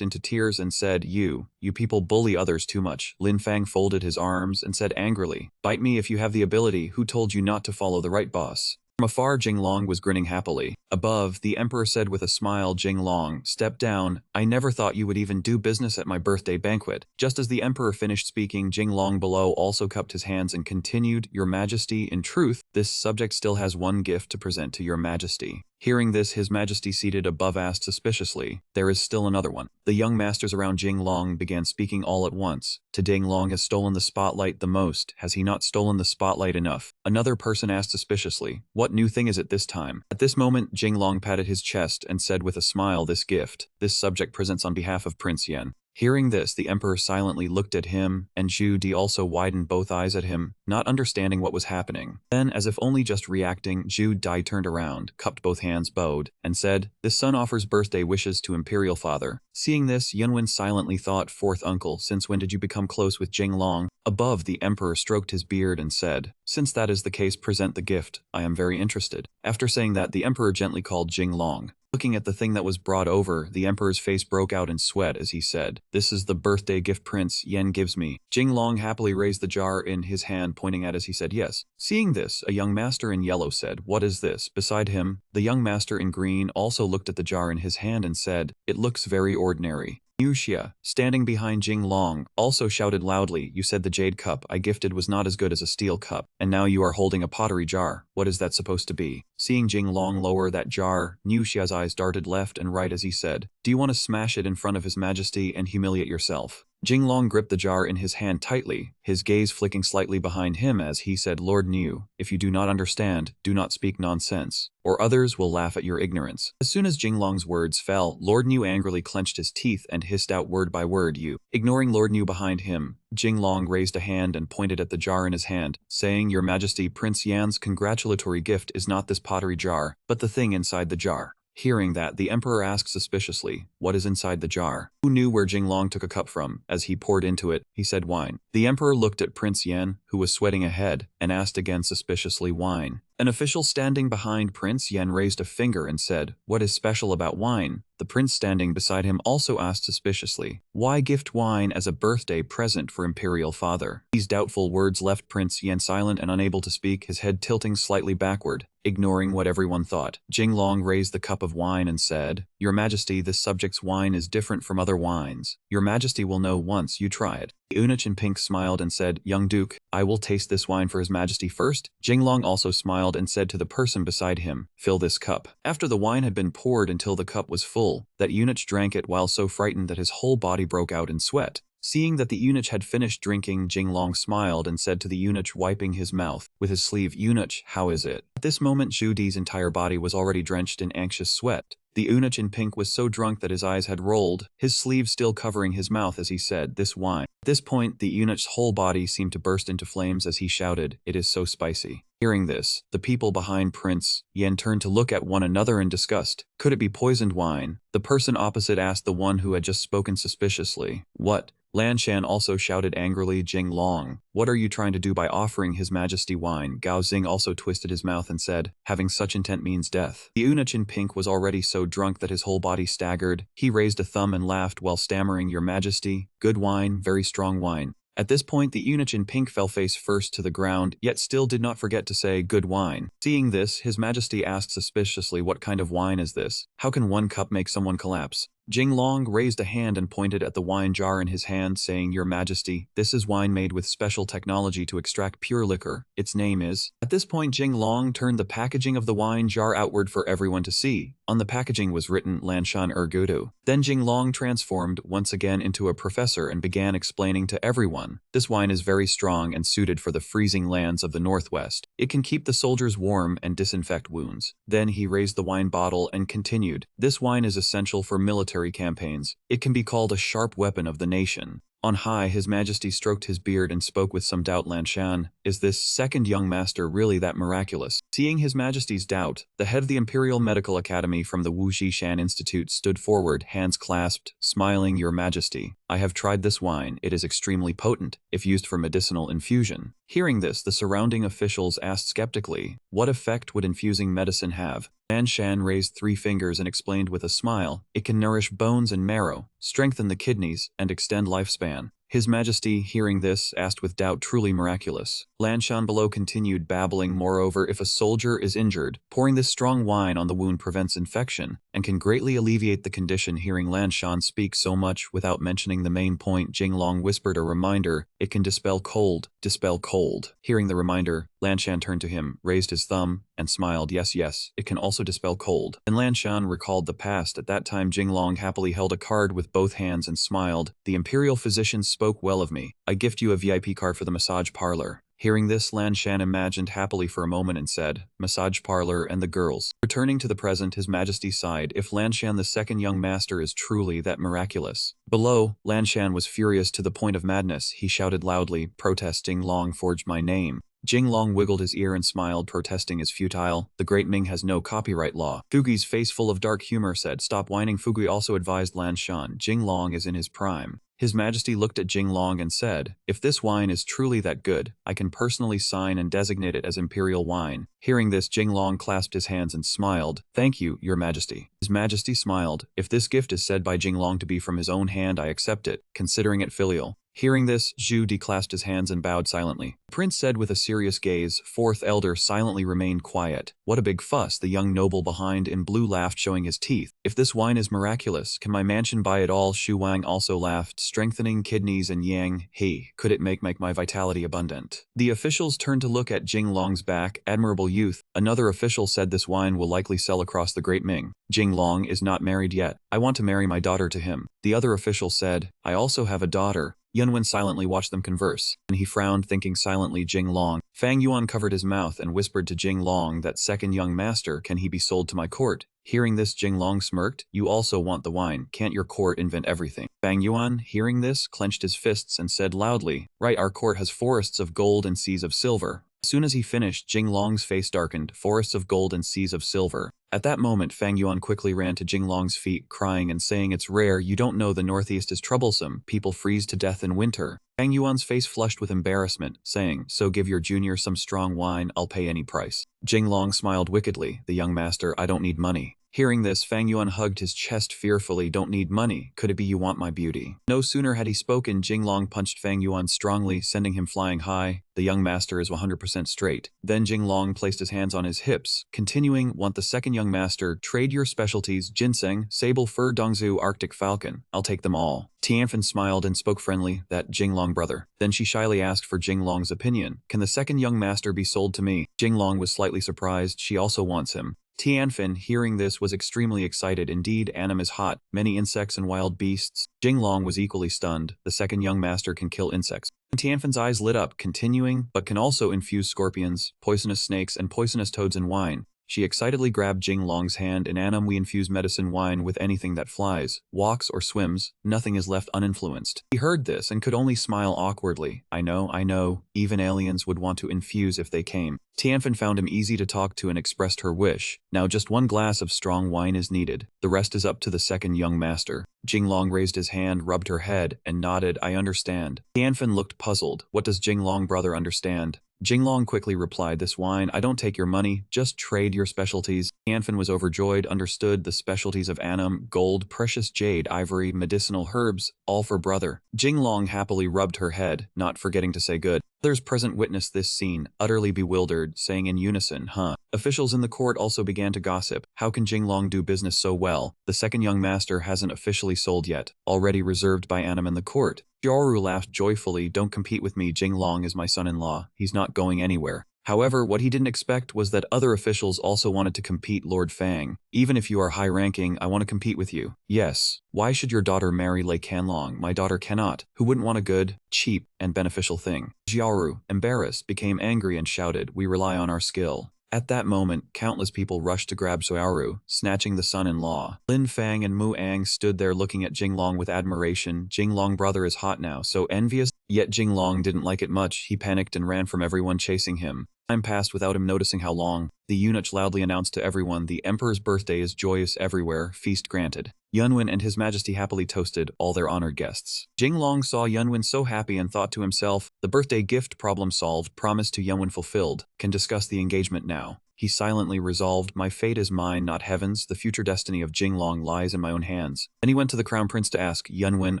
into tears and said, You people bully others too much." Lin Fang folded his arms and said angrily, "Bite me if you have the ability. Who told you not to follow the right boss?" From afar, Jinglong was grinning happily. Above, the emperor said with a smile, "Jinglong, step down. I never thought you would even do business at my birthday banquet." Just as the emperor finished speaking, Jinglong below also cupped his hands and continued, "Your Majesty, in truth, this subject still has 1 gift to present to your Majesty." Hearing this, His Majesty seated above asked suspiciously, "There is still another one?" The young masters around Jinglong began speaking all at once. Jinglong has stolen the spotlight the most. Has he not stolen the spotlight enough? Another person asked suspiciously, "What new thing is it this time?" At this moment, Jinglong patted his chest and said with a smile, "This gift, this subject presents on behalf of Prince Yen." Hearing this, the emperor silently looked at him, and Zhu Di also widened both eyes at him, not understanding what was happening. Then, as if only just reacting, Zhu Di turned around, cupped both hands, bowed, and said, "This son offers birthday wishes to Imperial Father." Seeing this, Yunwen silently thought, "Fourth uncle, since when did you become close with Jinglong?" Above, the emperor stroked his beard and said, "Since that is the case, present the gift. I am very interested." After saying that, the emperor gently called Jinglong. Looking at the thing that was brought over, the emperor's face broke out in sweat as he said, "This is the birthday gift Prince Yen gives me." Jinglong happily raised the jar in his hand, pointing at it as he said, "Yes." Seeing this, a young master in yellow said, "What is this?" Beside him, the young master in green also looked at the jar in his hand and said, "It looks very ordinary." Yuxia, standing behind Jinglong, also shouted loudly, "You said the jade cup I gifted was not as good as a steel cup, and now you are holding a pottery jar. What is that supposed to be?" Seeing Jinglong lower that jar, Yuxia's eyes darted left and right as he said, "Do you want to smash it in front of His Majesty and humiliate yourself?" Jinglong gripped the jar in his hand tightly, his gaze flicking slightly behind him as he said, "Lord Niu, if you do not understand, do not speak nonsense, or others will laugh at your ignorance." As soon as Jinglong's words fell, Lord Niu angrily clenched his teeth and hissed out word by word, "You." Ignoring Lord Niu behind him, Jinglong raised a hand and pointed at the jar in his hand, saying, "Your Majesty, Prince Yan's congratulatory gift is not this pottery jar, but the thing inside the jar." Hearing that, the emperor asked suspiciously, "What is inside the jar?" Who knew where Jinglong took a cup from? As he poured into it, he said, "Wine." The emperor looked at Prince Yen, who was sweating ahead, and asked again suspiciously, "Wine?" An official standing behind Prince Yen raised a finger and said, "What is special about wine?" The prince standing beside him also asked suspiciously, "Why gift wine as a birthday present for Imperial Father?" These doubtful words left Prince Yen silent and unable to speak, his head tilting slightly backward, ignoring what everyone thought. Jinglong raised the cup of wine and said, "Your Majesty, this subject's wine is different from other wines. Your Majesty will know once you try it." The eunuch in pink smiled and said, "Young Duke, I will taste this wine for His Majesty first." Jinglong also smiled and said to the person beside him, "Fill this cup." After the wine had been poured until the cup was full, that eunuch drank it while so frightened that his whole body broke out in sweat. Seeing that the eunuch had finished drinking, Jinglong smiled and said to the eunuch wiping his mouth with his sleeve, "Eunuch, how is it?" At this moment, Zhu Di's entire body was already drenched in anxious sweat. The eunuch in pink was so drunk that his eyes had rolled, his sleeve still covering his mouth as he said, "This wine." At this point, the eunuch's whole body seemed to burst into flames as he shouted, "It is so spicy." Hearing this, the people behind Prince Yen turned to look at one another in disgust. Could it be poisoned wine? The person opposite asked the one who had just spoken suspiciously. "What?" Lan Shan also shouted angrily, "Jing Long, what are you trying to do by offering His Majesty wine?" Gao Xing also twisted his mouth and said, "Having such intent means death." The eunuch in pink was already so drunk that his whole body staggered. He raised a thumb and laughed while stammering, "Your Majesty, good wine, very strong wine." At this point, the eunuch in pink fell face first to the ground, yet still did not forget to say, "Good wine." Seeing this, His Majesty asked suspiciously, "What kind of wine is this? How can one cup make someone collapse?" Jing Long raised a hand and pointed at the wine jar in his hand, saying, "Your Majesty, this is wine made with special technology to extract pure liquor. Its name is..." At this point, Jing Long turned the packaging of the wine jar outward for everyone to see. On the packaging was written, "Lanshan Ergudu." Then Jing Long transformed once again into a professor and began explaining to everyone, "This wine is very strong and suited for the freezing lands of the Northwest. It can keep the soldiers warm and disinfect wounds." Then he raised the wine bottle and continued, "This wine is essential for military campaigns. It can be called a sharp weapon of the nation." On high, His Majesty stroked his beard and spoke with some doubt, "Lanshan, is this second young master really that miraculous?" Seeing His Majesty's doubt, the head of the Imperial Medical Academy from the Wuzhishan Institute stood forward, hands clasped, smiling, "Your Majesty, I have tried this wine. It is extremely potent, if used for medicinal infusion." Hearing this, the surrounding officials asked skeptically, "What effect would infusing medicine have?" Lan Shan raised 3 fingers and explained with a smile, "It can nourish bones and marrow, strengthen the kidneys, and extend lifespan." His Majesty, hearing this, asked with doubt, "Truly miraculous?" Lan Shan below continued babbling, "Moreover, if a soldier is injured, pouring this strong wine on the wound prevents infection, and can greatly alleviate the condition." Hearing Lan Shan speak so much without mentioning the main point, Jing Long whispered a reminder, "It can dispel cold, dispel cold." Hearing the reminder, Lan Shan turned to him, raised his thumb, and smiled, "Yes, it can also dispel cold." And Lan Shan recalled the past. At that time, Jing Long happily held a card with both hands and smiled, "The Imperial Physician spoke well of me. I gift you a VIP card for the massage parlor." Hearing this, Lan Shan imagined happily for a moment and said, "Massage parlor and the girls." Returning to the present, His Majesty sighed, "If Lan Shan the second young master is truly that miraculous." Below, Lan Shan was furious to the point of madness. He shouted loudly, "Protesting Long forged my name." Jing Long wiggled his ear and smiled, "Protesting is futile. The Great Ming has no copyright law." Fugi's face full of dark humor said, "Stop whining." Fugi also advised Lan Shan, "Jing Long is in his prime." His Majesty looked at Jing Long and said, "If this wine is truly that good, I can personally sign and designate it as imperial wine." Hearing this, Jing Long clasped his hands and smiled, "Thank you, Your Majesty." His Majesty smiled, "If this gift is said by Jing Long to be from his own hand, I accept it, considering it filial." Hearing this, Zhu declasped his hands and bowed silently. The prince said with a serious gaze, "Fourth elder silently remained quiet." "What a big fuss," the young noble behind in blue laughed, showing his teeth. "If this wine is miraculous, can my mansion buy it all?" Shu Wang also laughed, "Strengthening kidneys and yang, hey, could it make my vitality abundant?" The officials turned to look at Jing Long's back, "Admirable youth." Another official said, "This wine will likely sell across the Great Ming. Jing Long is not married yet. I want to marry my daughter to him." The other official said, "I also have a daughter." Yunwen silently watched them converse, and he frowned, thinking silently, Jing Long. Fang Yuan covered his mouth and whispered to Jing Long, "That second young master, can he be sold to my court?" Hearing this, Jing Long smirked, "You also want the wine, can't your court invent everything?" Fang Yuan, hearing this, clenched his fists and said loudly, "Right, our court has forests of gold and seas of silver." As soon as he finished, Jing Long's face darkened, "Forests of gold and seas of silver." At that moment, Fang Yuan quickly ran to Jing Long's feet, crying and saying, "It's rare, you don't know the Northeast is troublesome, people freeze to death in winter." Fang Yuan's face flushed with embarrassment, saying, "So give your junior some strong wine, I'll pay any price." Jing Long smiled wickedly, "The young master, I don't need money." Hearing this, Fang Yuan hugged his chest fearfully, "Don't need money, could it be you want my beauty?" No sooner had he spoken, Jing Long punched Fang Yuan strongly, sending him flying high. "The young master is 100% straight." Then Jing Long placed his hands on his hips, continuing, "Want the second young master, trade your specialties, ginseng, sable fur, dongzu, arctic falcon, I'll take them all." Tianfen smiled and spoke friendly, "That Jing Long brother." Then she shyly asked for Jing Long's opinion, "Can the second young master be sold to me?" Jing Long was slightly surprised, she also wants him. Tianfen, hearing this, was extremely excited. Indeed, Anim is hot, many insects and wild beasts. Jing Long was equally stunned, the second young master can kill insects. Tianfen's eyes lit up, continuing, "But can also infuse scorpions, poisonous snakes and poisonous toads in wine." She excitedly grabbed Jing Long's hand. In Anam we infuse medicine wine with anything that flies, walks, or swims, nothing is left uninfluenced. He heard this and could only smile awkwardly. I know, even aliens would want to infuse if they came. Tianfen found him easy to talk to and expressed her wish. Now just one glass of strong wine is needed. The rest is up to the second young master. Jinglong raised his hand, rubbed her head, and nodded, I understand. Tianfen looked puzzled. What does Jinglong brother understand? Jinglong quickly replied, this wine, I don't take your money, just trade your specialties. Tianfen was overjoyed, understood the specialties of Anam, gold, precious jade, ivory, medicinal herbs, all for brother. Jinglong happily rubbed her head, not forgetting to say good. Others present witnessed this scene, utterly bewildered, saying in unison, huh. Officials in the court also began to gossip. How can Jinglong do business so well? The second young master hasn't officially sold yet, already reserved by Anam in the court. Xiaoru laughed joyfully, don't compete with me, Jinglong is my son-in-law, he's not going anywhere. However, what he didn't expect was that other officials also wanted to compete. Lord Fang, even if you are high-ranking, I want to compete with you. Yes, why should your daughter marry Lei Canlong? My daughter cannot. Who wouldn't want a good, cheap, and beneficial thing? Xiaoru, embarrassed, became angry and shouted, we rely on our skill. At that moment, countless people rushed to grab Xiaoru, snatching the son-in-law. Lin Fang and Mu Ang stood there looking at Jinglong with admiration. Jinglong brother is hot now, so envious. Yet Jinglong didn't like it much. He panicked and ran from everyone chasing him. Time passed without him noticing how long. The eunuch loudly announced to everyone, the emperor's birthday is joyous everywhere, feast granted. Yunwen and his majesty happily toasted all their honored guests. Jinglong saw Yunwen so happy and thought to himself, the birthday gift problem solved, promise to Yunwen fulfilled, can discuss the engagement now. He silently resolved, my fate is mine, not heaven's, the future destiny of Jinglong lies in my own hands. Then he went to the crown prince to ask, Yunwen,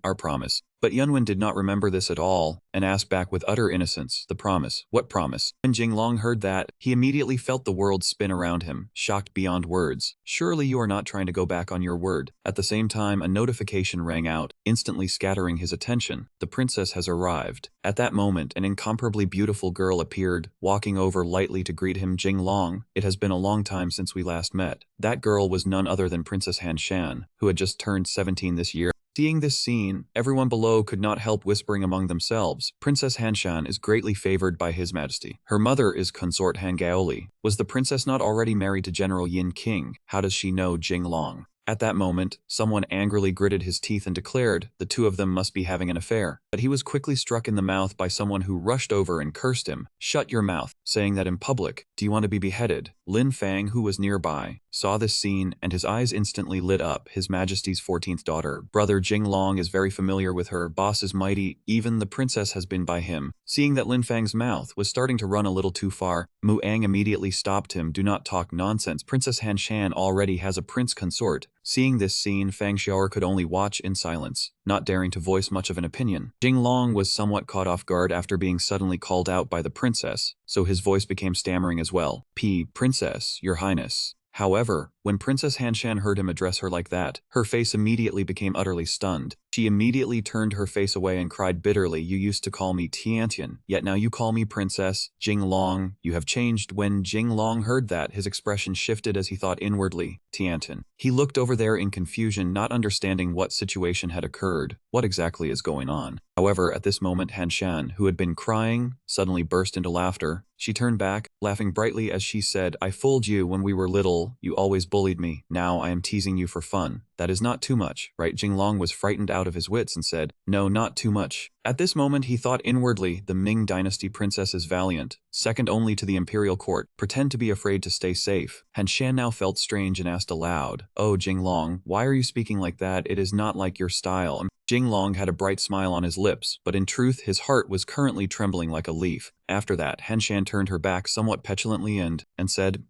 our promise. But Yunwen did not remember this at all, and asked back with utter innocence, the promise, what promise? When Jinglong heard that, he immediately felt the world spin around him, shocked beyond words. Surely you are not trying to go back on your word. At the same time, a notification rang out, instantly scattering his attention. The princess has arrived. At that moment, an incomparably beautiful girl appeared, walking over lightly to greet him. Jinglong, it has been a long time since we last met. That girl was none other than Princess Han Shan, who had just turned 17 this year. Seeing this scene, everyone below could not help whispering among themselves, Princess Hanshan is greatly favored by His Majesty. Her mother is consort Hangaoli. Was the princess not already married to General Yin King? How does she know Jinglong? At that moment, someone angrily gritted his teeth and declared, the two of them must be having an affair. But he was quickly struck in the mouth by someone who rushed over and cursed him. Shut your mouth, saying that in public. Do you want to be beheaded? Lin Fang, who was nearby, saw this scene and his eyes instantly lit up. His Majesty's 14th daughter, brother Jinglong is very familiar with her. Boss is mighty, even the princess has been by him. Seeing that Lin Fang's mouth was starting to run a little too far, Mu Ang immediately stopped him. Do not talk nonsense. Princess Han Shan already has a prince consort. Seeing this scene, Fang Xiaoer could only watch in silence, not daring to voice much of an opinion. Jinglong was somewhat caught off guard after being suddenly called out by the princess, so his voice became stammering as well. Princess, your highness. However, when Princess Hanshan heard him address her like that, her face immediately became utterly stunned. She immediately turned her face away and cried bitterly, you used to call me Tiantian, yet now you call me Princess. Jinglong, you have changed. When Jinglong heard that, his expression shifted as he thought inwardly, Tiantian. He looked over there in confusion, not understanding what situation had occurred. What exactly is going on? However, at this moment Hanshan, who had been crying, suddenly burst into laughter. She turned back, laughing brightly as she said, I fooled you when we were little, you always bullied me, now I am teasing you for fun. That is not too much, right? Jinglong was frightened out of his wits and said, no, not too much. At this moment he thought inwardly, the Ming dynasty princess is valiant, second only to the imperial court, pretend to be afraid to stay safe. Han Shan now felt strange and asked aloud, oh Jinglong, why are you speaking like that? It is not like your style. Jinglong had a bright smile on his lips, but in truth his heart was currently trembling like a leaf. After that, Hanshan turned her back somewhat petulantly and said,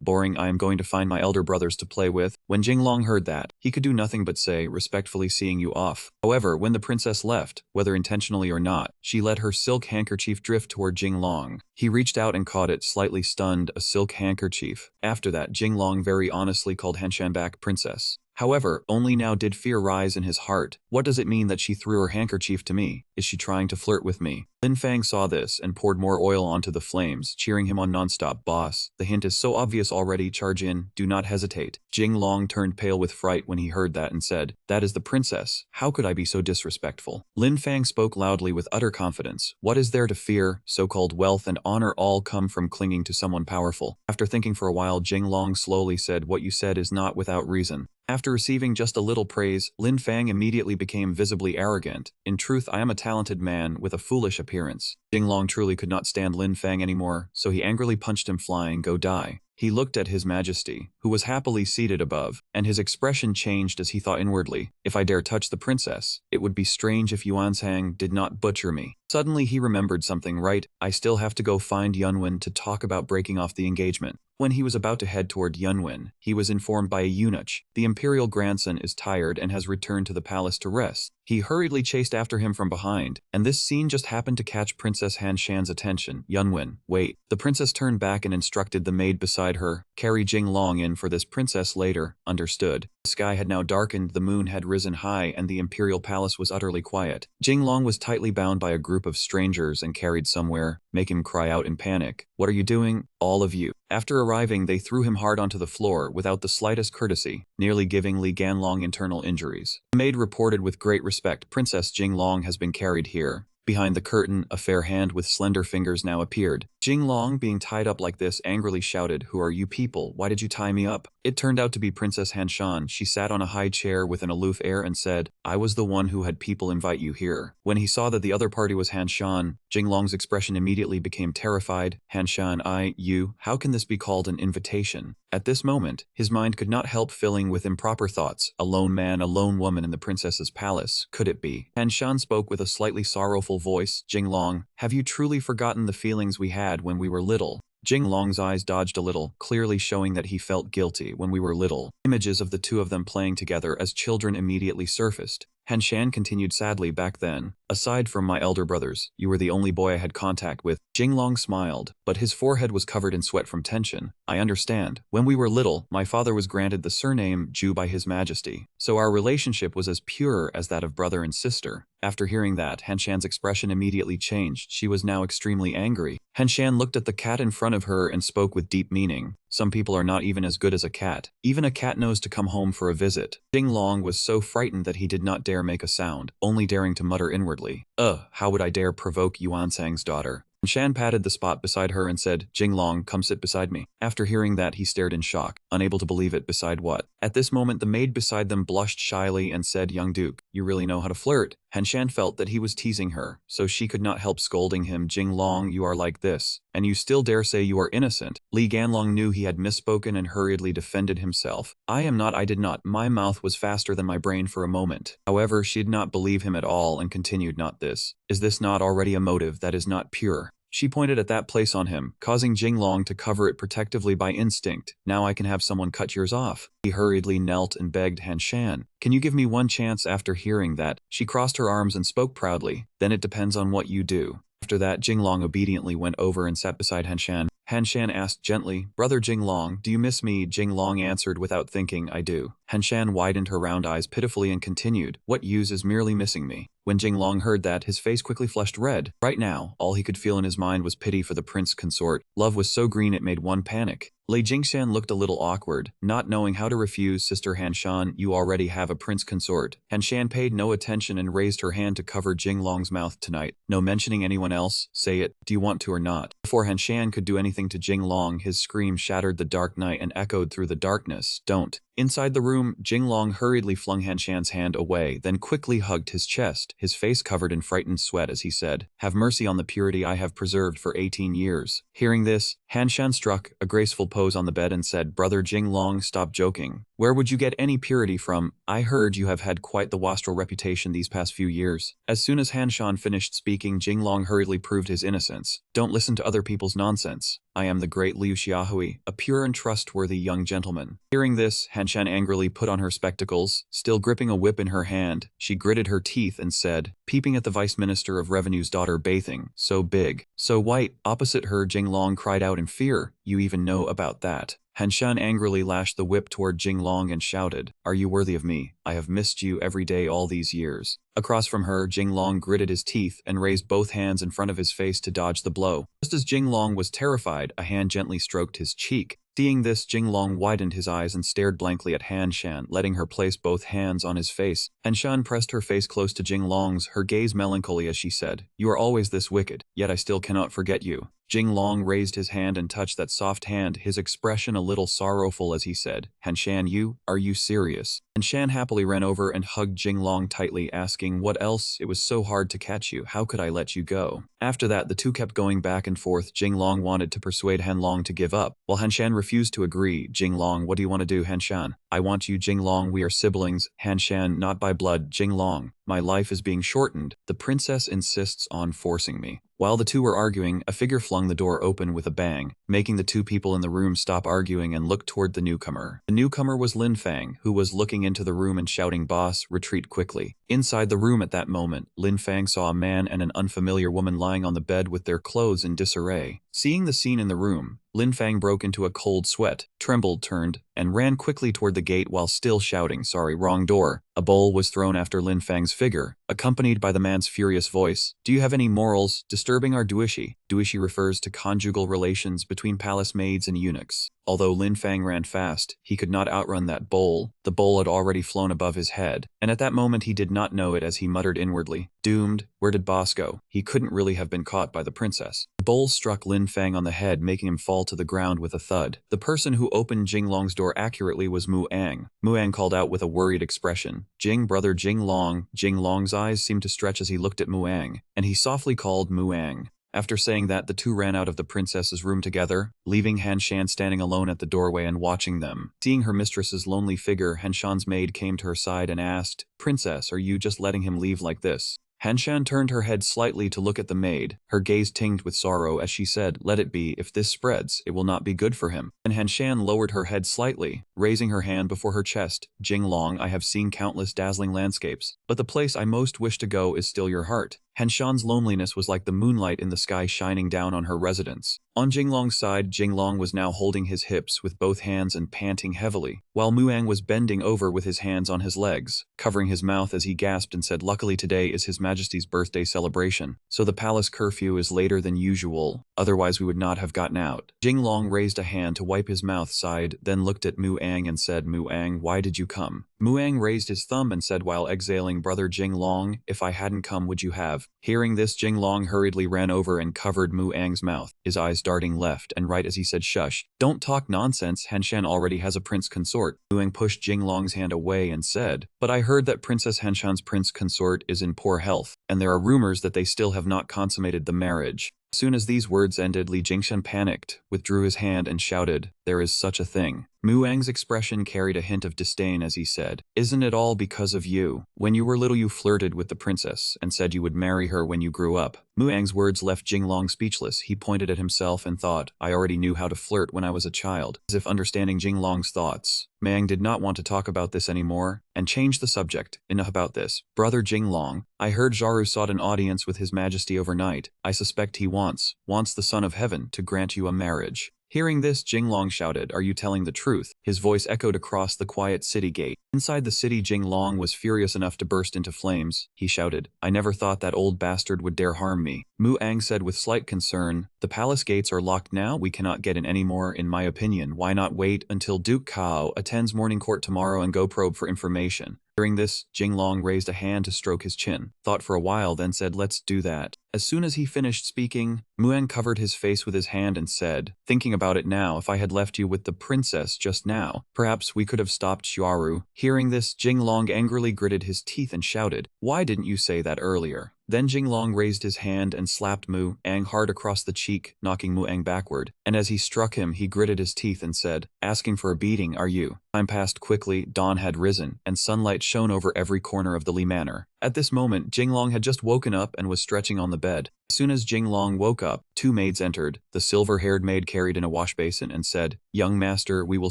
boring, I am going to find my elder brothers to play with. When Jinglong heard that, he could do nothing but say, respectfully seeing you off. However, when the princess left, whether intentionally or not, she let her silk handkerchief drift toward Jinglong. He reached out and caught it, slightly stunned, a silk handkerchief. After that, Jinglong very honestly called Hanshan back, princess. However, only now did fear rise in his heart. What does it mean that she threw her handkerchief to me? Is she trying to flirt with me? Lin Fang saw this and poured more oil onto the flames, cheering him on nonstop. Boss, the hint is so obvious already. Charge in, do not hesitate. Jing Long turned pale with fright when he heard that and said, that is the princess. How could I be so disrespectful? Lin Fang spoke loudly with utter confidence. What is there to fear? So-called wealth and honor all come from clinging to someone powerful. After thinking for a while, Jing Long slowly said, what you said is not without reason. After receiving just a little praise, Lin Fang immediately became visibly arrogant. In truth, I am a talented man with a foolish appearance. Jing Long truly could not stand Lin Fang anymore, so he angrily punched him, flying, go die. He looked at His Majesty, who was happily seated above, and his expression changed as he thought inwardly, if I dare touch the princess, it would be strange if Yuanzhang did not butcher me. Suddenly he remembered something. Right, I still have to go find Yunwen to talk about breaking off the engagement. When he was about to head toward Yunwen, he was informed by a eunuch. The imperial grandson is tired and has returned to the palace to rest. He hurriedly chased after him from behind, and this scene just happened to catch Princess Han Shan's attention. Yunwen, wait. The princess turned back and instructed the maid beside her, carry Jing Long in for this princess later. Understood. The sky had now darkened, the moon had risen high, and the imperial palace was utterly quiet. Jing Long was tightly bound by a group of strangers and carried somewhere. Make him cry out in panic. What are you doing? All of you. After arriving, they threw him hard onto the floor without the slightest courtesy, nearly giving Li Ganlong internal injuries. The maid reported with great respect, Princess Jing Long has been carried here. Behind the curtain, a fair hand with slender fingers now appeared. Jing Long, being tied up like this, angrily shouted, who are you people? Why did you tie me up? It turned out to be Princess Han Shan. She sat on a high chair with an aloof air and said, I was the one who had people invite you here. When he saw that the other party was Han Shan, Jing Long's expression immediately became terrified. Han Shan, you, how can this be called an invitation? At this moment, his mind could not help filling with improper thoughts. A lone man, a lone woman in the princess's palace. Could it be? Han Shan spoke with a slightly sorrowful voice. Jing Long, have you truly forgotten the feelings we had when we were little? Jing Long's eyes dodged a little, clearly showing that he felt guilty. When we were little. Images of the two of them playing together as children immediately surfaced. Han Shan continued sadly, back then, aside from my elder brothers, you were the only boy I had contact with. Jing Long smiled, but his forehead was covered in sweat from tension. I understand. When we were little, my father was granted the surname Ju by His Majesty, so our relationship was as pure as that of brother and sister. After hearing that, Han Shan's expression immediately changed. She was now extremely angry. Han Shan looked at the cat in front of her and spoke with deep meaning. Some people are not even as good as a cat. Even a cat knows to come home for a visit. Jing Long was so frightened that he did not dare make a sound, only daring to mutter inwardly, how would I dare provoke Yuanzhang's daughter? Shan patted the spot beside her and said, Jing Long, come sit beside me. After hearing that, he stared in shock, unable to believe it. Beside what? At this moment, the maid beside them blushed shyly and said, young duke, you really know how to flirt. Han Shan felt that he was teasing her, so she could not help scolding him. Jing Long, you are like this, and you still dare say you are innocent. Li Ganlong knew he had misspoken and hurriedly defended himself. I am not, I did not. My mouth was faster than my brain for a moment. However, she did not believe him at all and continued, not this. Is this not already a motive that is not pure? She pointed at that place on him, causing Jing Long to cover it protectively by instinct. Now I can have someone cut yours off. He hurriedly knelt and begged Han Shan, can you give me one chance? After hearing that, she crossed her arms and spoke proudly, then it depends on what you do. After that, Jing Long obediently went over and sat beside Han Shan. Han Shan asked gently, brother Jing Long, do you miss me? Jing Long answered without thinking, I do. Han Shan widened her round eyes pitifully and continued, what use is merely missing me? When Jing Long heard that, his face quickly flushed red. Right now, all he could feel in his mind was pity for the prince consort. Love was so green it made one panic. Lei Jingshan looked a little awkward, not knowing how to refuse. Sister Han Shan, you already have a prince consort. Han Shan paid no attention and raised her hand to cover Jing Long's mouth. Tonight, no mentioning anyone else, say it, do you want to or not? Before Han Shan could do anything to Jing Long, his scream shattered the dark night and echoed through the darkness. Don't. Inside the room, Jing Long hurriedly flung Han Shan's hand away, then quickly hugged his chest, his face covered in frightened sweat as he said, have mercy on the purity I have preserved for 18 years. Hearing this, Han Shan struck a graceful pose on the bed and said, brother Jing Long, stop joking. Where would you get any purity from? I heard you have had quite the wastrel reputation these past few years. As soon as Han Shan finished speaking, Jing Long hurriedly proved his innocence. Don't listen to other people's nonsense. I am the great Liu Xiaohui, a pure and trustworthy young gentleman. Hearing this, Han Shan angrily put on her spectacles. Still gripping a whip in her hand, she gritted her teeth and said, peeping at the Vice Minister of Revenue's daughter bathing, so big, so white. Opposite her, Jing Long cried out in fear, you even know about that. Han Shan angrily lashed the whip toward Jinglong and shouted, "Are you worthy of me? I have missed you every day all these years." Across from her, Jinglong gritted his teeth and raised both hands in front of his face to dodge the blow. Just as Jinglong was terrified, a hand gently stroked his cheek. Seeing this, Jinglong widened his eyes and stared blankly at Han Shan, letting her place both hands on his face. Han Shan pressed her face close to Jinglong's, her gaze melancholy as she said, "You are always this wicked, yet I still cannot forget you." Jinglong raised his hand and touched that soft hand, his expression a little sorrowful as he said, "Han Shan, are you serious?" Han Shan happily ran over and hugged Jinglong tightly, asking, "What else? It was so hard to catch you. How could I let you go?" After that, the two kept going back and forth. Jinglong wanted to persuade Han Long to give up, while Han Shan refused to agree. "Jinglong, what do you want to do, Han Shan?" "I want you, Jinglong. We are siblings." Han Shan, "Not by blood, Jinglong. My life is being shortened. The princess insists on forcing me." While the two were arguing, a figure flung the door open with a bang, making the two people in the room stop arguing and look toward the newcomer. The newcomer was Lin Fang, who was looking into the room and shouting, "Boss, retreat quickly." Inside the room at that moment, Lin Fang saw a man and an unfamiliar woman lying on the bed with their clothes in disarray. Seeing the scene in the room, Lin Fang broke into a cold sweat, trembled, turned, and ran quickly toward the gate while still shouting, "Sorry, wrong door." A bowl was thrown after Lin Fang's figure, accompanied by the man's furious voice, "Do you have any morals? Disturbing our duishi." Duishi refers to conjugal relations between palace maids and eunuchs. Although Lin Fang ran fast, he could not outrun that bowl. The bowl had already flown above his head, and at that moment he did not know it as he muttered inwardly, "Doomed, where did boss go?" He couldn't really have been caught by the princess. The bowl struck Lin Fang on the head, making him fall to the ground with a thud. The person who opened Jinglong's door accurately was Mu Ang. Mu Ang called out with a worried expression, "Jing, brother Jinglong." Jinglong's eyes seemed to stretch as he looked at Mu Ang, and he softly called Mu Ang. After saying that, the two ran out of the princess's room together, leaving Han Shan standing alone at the doorway and watching them. Seeing her mistress's lonely figure, Han Shan's maid came to her side and asked, "Princess, are you just letting him leave like this?" Han Shan turned her head slightly to look at the maid, her gaze tinged with sorrow as she said, "Let it be. If this spreads, it will not be good for him." And Han Shan lowered her head slightly, raising her hand before her chest. "Jinglong, I have seen countless dazzling landscapes, but the place I most wish to go is still your heart." Han Shan's loneliness was like the moonlight in the sky shining down on her residence. On Jinglong's side, Jinglong was now holding his hips with both hands and panting heavily, while Muang was bending over with his hands on his legs, covering his mouth as he gasped and said, "Luckily today is His Majesty's birthday celebration, so the palace curfew is later than usual, otherwise we would not have gotten out." Jinglong raised a hand to wipe his mouth, sighed, then looked at Muang and said, "Muang, why did you come?" Muang raised his thumb and said while exhaling, "Brother Jinglong, if I hadn't come, would you have?" Hearing this, Jinglong hurriedly ran over and covered Muang's mouth, his eyes darting left and right as he said, "Shush, don't talk nonsense, Hanshan already has a prince consort." Muang pushed Jinglong's hand away and said, "But I heard that Princess Hanshan's prince consort is in poor health, and there are rumors that they still have not consummated the marriage." As soon as these words ended, Li Jingshan panicked, withdrew his hand and shouted, "There is such a thing." Muang's expression carried a hint of disdain as he said, "Isn't it all because of you? When you were little you flirted with the princess and said you would marry her when you grew up." Muang's words left Jinglong speechless. He pointed at himself and thought, "I already knew how to flirt when I was a child." As if understanding Jinglong's thoughts, Muang did not want to talk about this anymore and changed the subject. "Enough about this. Brother Jinglong, I heard Zharu sought an audience with His Majesty overnight. I suspect he wants the Son of Heaven to grant you a marriage." Hearing this, Jinglong shouted, "Are you telling the truth?" His voice echoed across the quiet city gate. Inside the city, Jinglong was furious enough to burst into flames. He shouted, "I never thought that old bastard would dare harm me." Muang said with slight concern, "The palace gates are locked now. We cannot get in anymore, in my opinion. Why not wait until Duke Kao attends morning court tomorrow and go probe for information?" During this, Jinglong raised a hand to stroke his chin, thought for a while, then said, "Let's do that." As soon as he finished speaking, Muang covered his face with his hand and said, "Thinking about it now, if I had left you with the princess just now, perhaps we could have stopped Zharu." Hearing this, Jinglong angrily gritted his teeth and shouted, "Why didn't you say that earlier?" Then Jinglong raised his hand and slapped Muang hard across the cheek, knocking Muang backward. And as he struck him, he gritted his teeth and said, "Asking for a beating, are you?" Time passed quickly, dawn had risen, and sunlight shone over every corner of the Li Manor. At this moment, Jinglong had just woken up and was stretching on the bed. As soon as Jinglong woke up, two maids entered. The silver-haired maid carried in a wash basin and said, "Young master, we will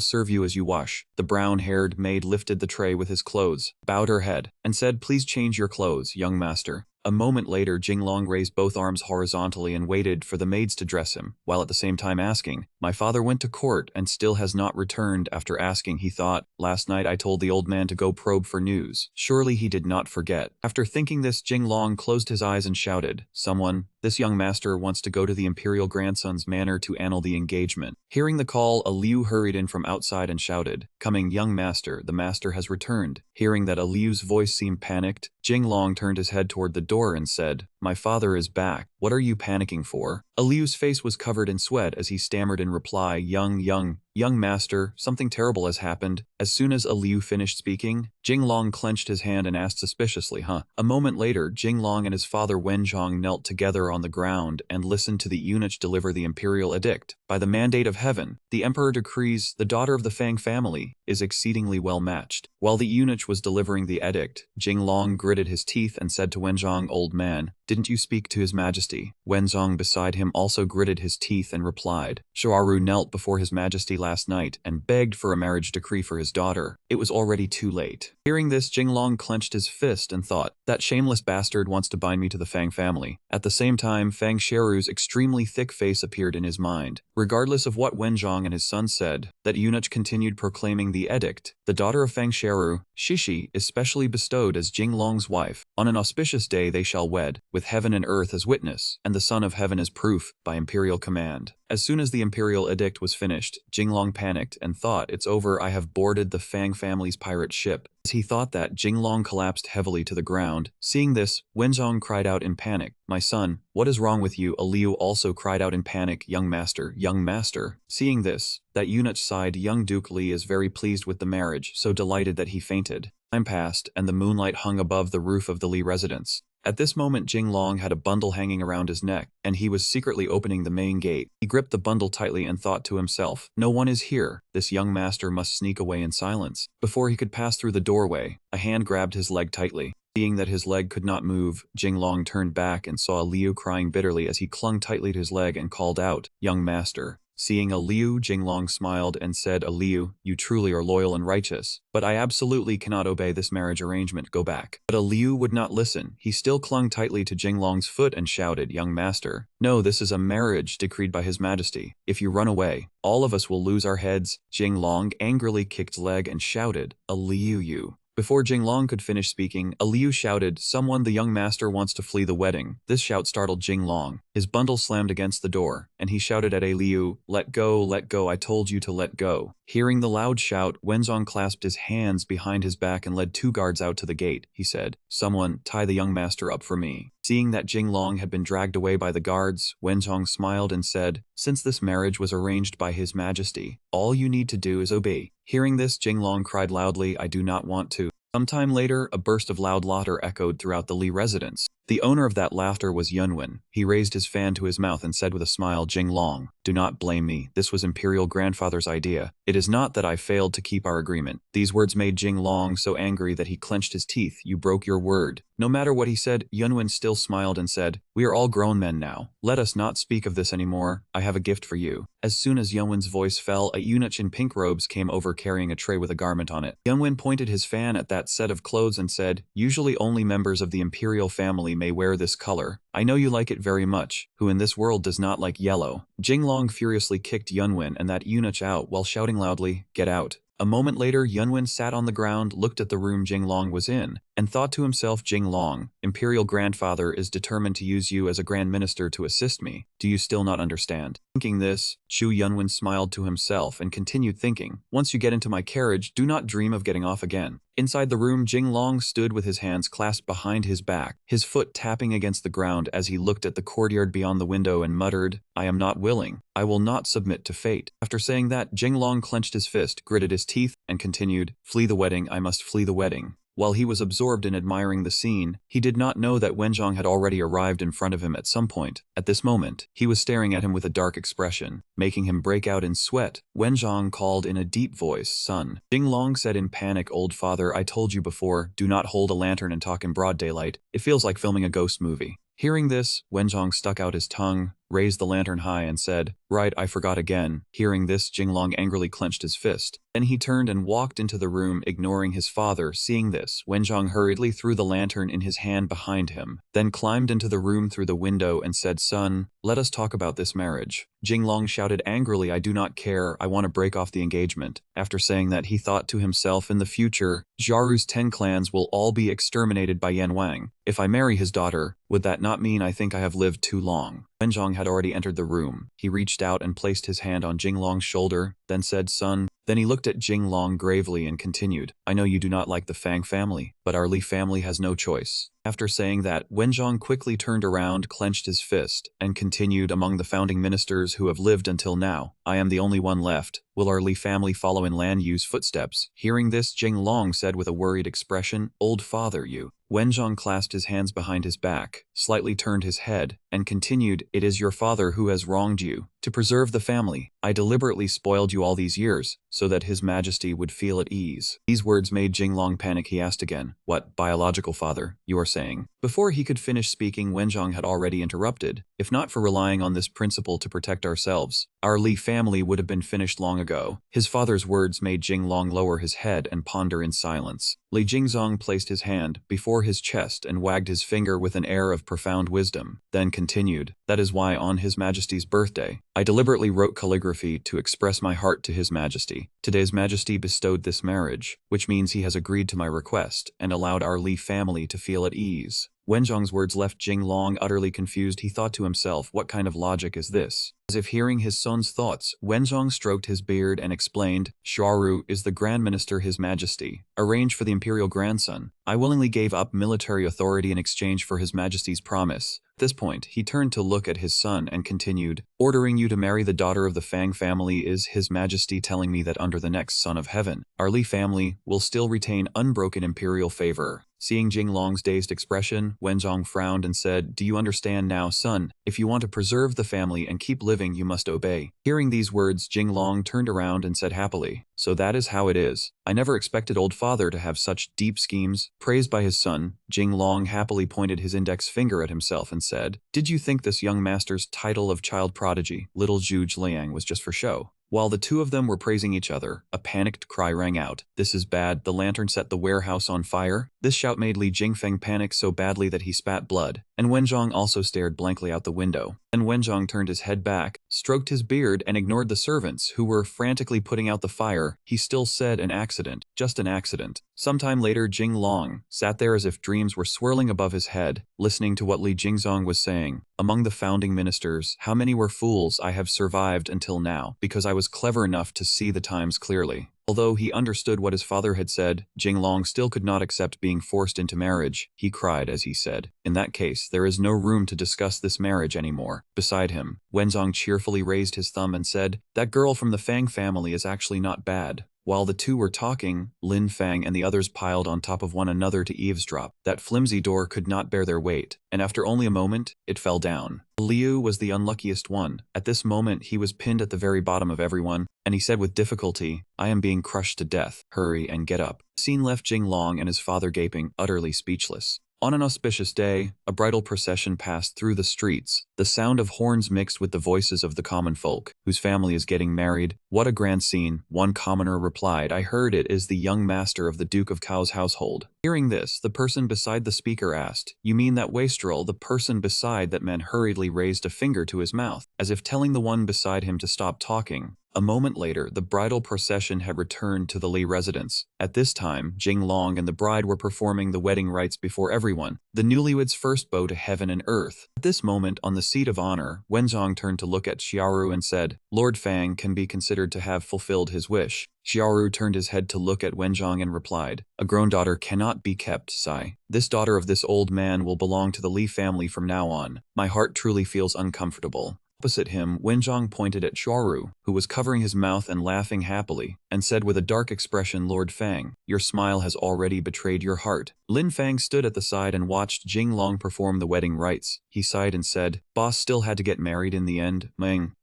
serve you as you wash." The brown-haired maid lifted the tray with his clothes, bowed her head, and said, "Please change your clothes, young master." A moment later, Jinglong raised both arms horizontally and waited for the maids to dress him, while at the same time asking, "My father went to court and still has not returned." After asking, he thought, "Last night I told the old man to go probe for news. Surely he did not forget." After thinking this, Jinglong closed his eyes and shouted, "Someone, this young master wants to go to the imperial grandson's manor to annul the engagement." Hearing the call, a Liu hurried in from outside and shouted, "Coming, young master, the master has returned." Hearing that a Liu's voice seemed panicked, Jinglong turned his head toward the door and said, "My father is back. What are you panicking for?" A Liu's face was covered in sweat as he stammered in reply, Young master, something terrible has happened." As soon as a Liu finished speaking, Jinglong clenched his hand and asked suspiciously, "Huh?" A moment later, Jinglong and his father Wenzhong knelt together on the ground and listened to the eunuch deliver the imperial edict. By the mandate of heaven, the emperor decrees the daughter of the Fang family is exceedingly well matched. While the eunuch was delivering the edict, Jinglong gritted his teeth and said to Wenzhong, "Old man, didn't you speak to his majesty?" Wenzhong beside him also gritted his teeth and replied, "Shoaru knelt before his majesty last night and begged for a marriage decree for his daughter. It was already too late." Hearing this, Jinglong clenched his fist and thought, "That shameless bastard wants to bind me to the Fang family." At the same time, Fang Sheru's extremely thick face appeared in his mind. Regardless of what Wenzhong and his son said, that eunuch continued proclaiming the edict. The daughter of Fang Sheru, Shishi, is specially bestowed as Jinglong's wife. On an auspicious day they shall wed, with heaven and earth as witness, and the son of heaven as proof, by imperial command. As soon as the imperial edict was finished, Jinglong panicked and thought, "It's over, I have boarded the Fang family's pirate ship." As he thought that, Jinglong collapsed heavily to the ground. Seeing this, Wenzhong cried out in panic, "My son, what is wrong with you?" A Liu also cried out in panic, "Young master, young master." Seeing this, that eunuch sighed, "Young Duke Li is very pleased with the marriage, so delighted that he fainted." Time passed, and the moonlight hung above the roof of the Li residence. At this moment, Jinglong had a bundle hanging around his neck, and he was secretly opening the main gate. He gripped the bundle tightly and thought to himself, "No one is here. This young master must sneak away in silence." Before he could pass through the doorway, a hand grabbed his leg tightly. Seeing that his leg could not move, Jinglong turned back and saw a Liu crying bitterly as he clung tightly to his leg and called out, "Young master." Seeing a Liu, Jinglong smiled and said, "A Liu, you truly are loyal and righteous, but I absolutely cannot obey this marriage arrangement. Go back." But a Liu would not listen. He still clung tightly to Jinglong's foot and shouted, "Young master, no, this is a marriage decreed by his majesty. If you run away, all of us will lose our heads." Jinglong angrily kicked his leg and shouted, "A Liu, you." Before Jinglong could finish speaking, a Liu shouted, "Someone, the young master wants to flee the wedding." This shout startled Jinglong. His bundle slammed against the door, and he shouted at a Liu, let go, I told you to let go." Hearing the loud shout, Wenzhong clasped his hands behind his back and led 2 guards out to the gate. He said, "Someone, tie the young master up for me." Seeing that Jinglong had been dragged away by the guards, Wenzhong smiled and said, "Since this marriage was arranged by his majesty, all you need to do is obey." Hearing this, Jinglong cried loudly, "I do not want to." Sometime later, a burst of loud laughter echoed throughout the Li residence. The owner of that laughter was Yunwen. He raised his fan to his mouth and said with a smile, "Jinglong, do not blame me. This was Imperial Grandfather's idea. It is not that I failed to keep our agreement." These words made Jinglong so angry that he clenched his teeth. "You broke your word." No matter what he said, Yunwen still smiled and said, "We are all grown men now. Let us not speak of this anymore. I have a gift for you." As soon as Yunwen's voice fell, a eunuch in pink robes came over carrying a tray with a garment on it. Yunwen pointed his fan at that set of clothes and said, "Usually only members of the imperial family may wear this color. I know you like it very much. Who in this world does not like yellow?" Jinglong furiously kicked Yunwen and that eunuch out while shouting loudly, "Get out." A moment later, Yunwen sat on the ground, looked at the room Jinglong was in, and thought to himself, "Jinglong, Imperial Grandfather is determined to use you as a Grand Minister to assist me. Do you still not understand?" Thinking this, Shu Yunwen smiled to himself and continued thinking, "Once you get into my carriage, do not dream of getting off again." Inside the room, Jinglong stood with his hands clasped behind his back, his foot tapping against the ground as he looked at the courtyard beyond the window and muttered, "I am not willing. I will not submit to fate." After saying that, Jinglong clenched his fist, gritted his teeth, and continued, "Flee the wedding, I must flee the wedding." While he was absorbed in admiring the scene, he did not know that Wenzhong had already arrived in front of him at some point. At this moment, he was staring at him with a dark expression, making him break out in sweat. Wenzhong called in a deep voice, "Son." Jinglong said in panic, "Old father, I told you before, do not hold a lantern and talk in broad daylight. It feels like filming a ghost movie." Hearing this, Wenzhong stuck out his tongue, raised the lantern high and said, "Right, I forgot again." Hearing this, Jinglong angrily clenched his fist. Then he turned and walked into the room, ignoring his father. Seeing this, Wenjong hurriedly threw the lantern in his hand behind him, then climbed into the room through the window and said, "Son, let us talk about this marriage." Jinglong shouted angrily, "I do not care, I want to break off the engagement." After saying that, he thought to himself, in the future, Jaru's 10 clans will all be exterminated by Yan Wang. If I marry his daughter, would that not mean I think I have lived too long? Wenjong had already entered the room. He reached out and placed his hand on Jinglong's shoulder, then said, "Son." Then he looked at Jinglong gravely and continued, "I know you do not like the Fang family, but our Li family has no choice." After saying that, Wenjong quickly turned around, clenched his fist, and continued, "Among the founding ministers who have lived until now, I am the only one left. Will our Li family follow in Lan Yu's footsteps?" Hearing this, Jinglong said with a worried expression, "Old father, you." Wenjong clasped his hands behind his back, slightly turned his head, and continued, "It is your father who has wronged you. To preserve the family, I deliberately spoiled you all these years, so that His Majesty would feel at ease." These words made Jinglong panic. He asked again, "What, biological father, you are saying?" Before he could finish speaking, Wenjong had already interrupted. "If not for relying on this principle to protect ourselves, our Li family would have been finished long ago." His father's words made Jinglong lower his head and ponder in silence. Li Jingzong placed his hand before his chest and wagged his finger with an air of profound wisdom, then continued, "That is why on His Majesty's birthday, I deliberately wrote calligraphy to express my heart to His Majesty. Today's Majesty bestowed this marriage, which means he has agreed to my request and allowed our Li family to feel at ease." Wenjong's words left Jinglong utterly confused. He thought to himself, what kind of logic is this? As if hearing his son's thoughts, Wenjong stroked his beard and explained, "Xiaoru is the Grand Minister His Majesty arranged for the imperial grandson. I willingly gave up military authority in exchange for His Majesty's promise." At this point, he turned to look at his son and continued, "Ordering you to marry the daughter of the Fang family is His Majesty telling me that under the next Son of Heaven, our Li family will still retain unbroken imperial favor." Seeing Jinglong's dazed expression, Wenjong frowned and said, "Do you understand now, son? If you want to preserve the family and keep living, you must obey." Hearing these words, Jinglong turned around and said happily, "So that is how it is. I never expected old father to have such deep schemes." Praised by his son, Jinglong happily pointed his index finger at himself and said, "Did you think this young master's title of child prodigy, little Zhu Liang, was just for show?" While the two of them were praising each other, a panicked cry rang out. "This is bad, the lantern set the warehouse on fire." This shout made Li Jingfeng panic so badly that he spat blood, and Wenjong also stared blankly out the window. Then Wenjong turned his head back, stroked his beard, and ignored the servants who were frantically putting out the fire. He still said, "An accident, just an accident." Sometime later, Jinglong sat there as if dreams were swirling above his head, listening to what Li Jingzong was saying. "Among the founding ministers, how many were fools? I have survived until now, because I was clever enough to see the times clearly." Although he understood what his father had said, Jinglong still could not accept being forced into marriage. He cried as he said, "In that case, there is no room to discuss this marriage anymore." Beside him, Wenzong cheerfully raised his thumb and said, "That girl from the Fang family is actually not bad." While the two were talking, Lin Fang and the others piled on top of one another to eavesdrop. That flimsy door could not bear their weight, and after only a moment, it fell down. Liu was the unluckiest one. At this moment, he was pinned at the very bottom of everyone, and he said with difficulty, "I am being crushed to death. Hurry and get up." The scene left Jinglong and his father gaping, utterly speechless. On an auspicious day, a bridal procession passed through the streets. The sound of horns mixed with the voices of the common folk, whose family is getting married. "What a grand scene," one commoner replied. "I heard it is the young master of the Duke of Kao's household." Hearing this, the person beside the speaker asked, "You mean that wastrel?" The person beside that man hurriedly raised a finger to his mouth, as if telling the one beside him to stop talking. A moment later, the bridal procession had returned to the Li residence. At this time, Jinglong and the bride were performing the wedding rites before everyone, the newlyweds' first bow to heaven and earth. At this moment, on the seat of honor, Wenzong turned to look at Xiaoru and said, "Lord Fang can be considered to have fulfilled his wish." Xiaoru turned his head to look at Wenzong and replied, "A grown daughter cannot be kept, Sai. This daughter of this old man will belong to the Li family from now on. My heart truly feels uncomfortable." Opposite him, Wenjong pointed at Xiaoru, who was covering his mouth and laughing happily, and said with a dark expression, "Lord Fang, your smile has already betrayed your heart." Lin Fang stood at the side and watched Jing Long perform the wedding rites. He sighed and said, "Boss still had to get married in the end."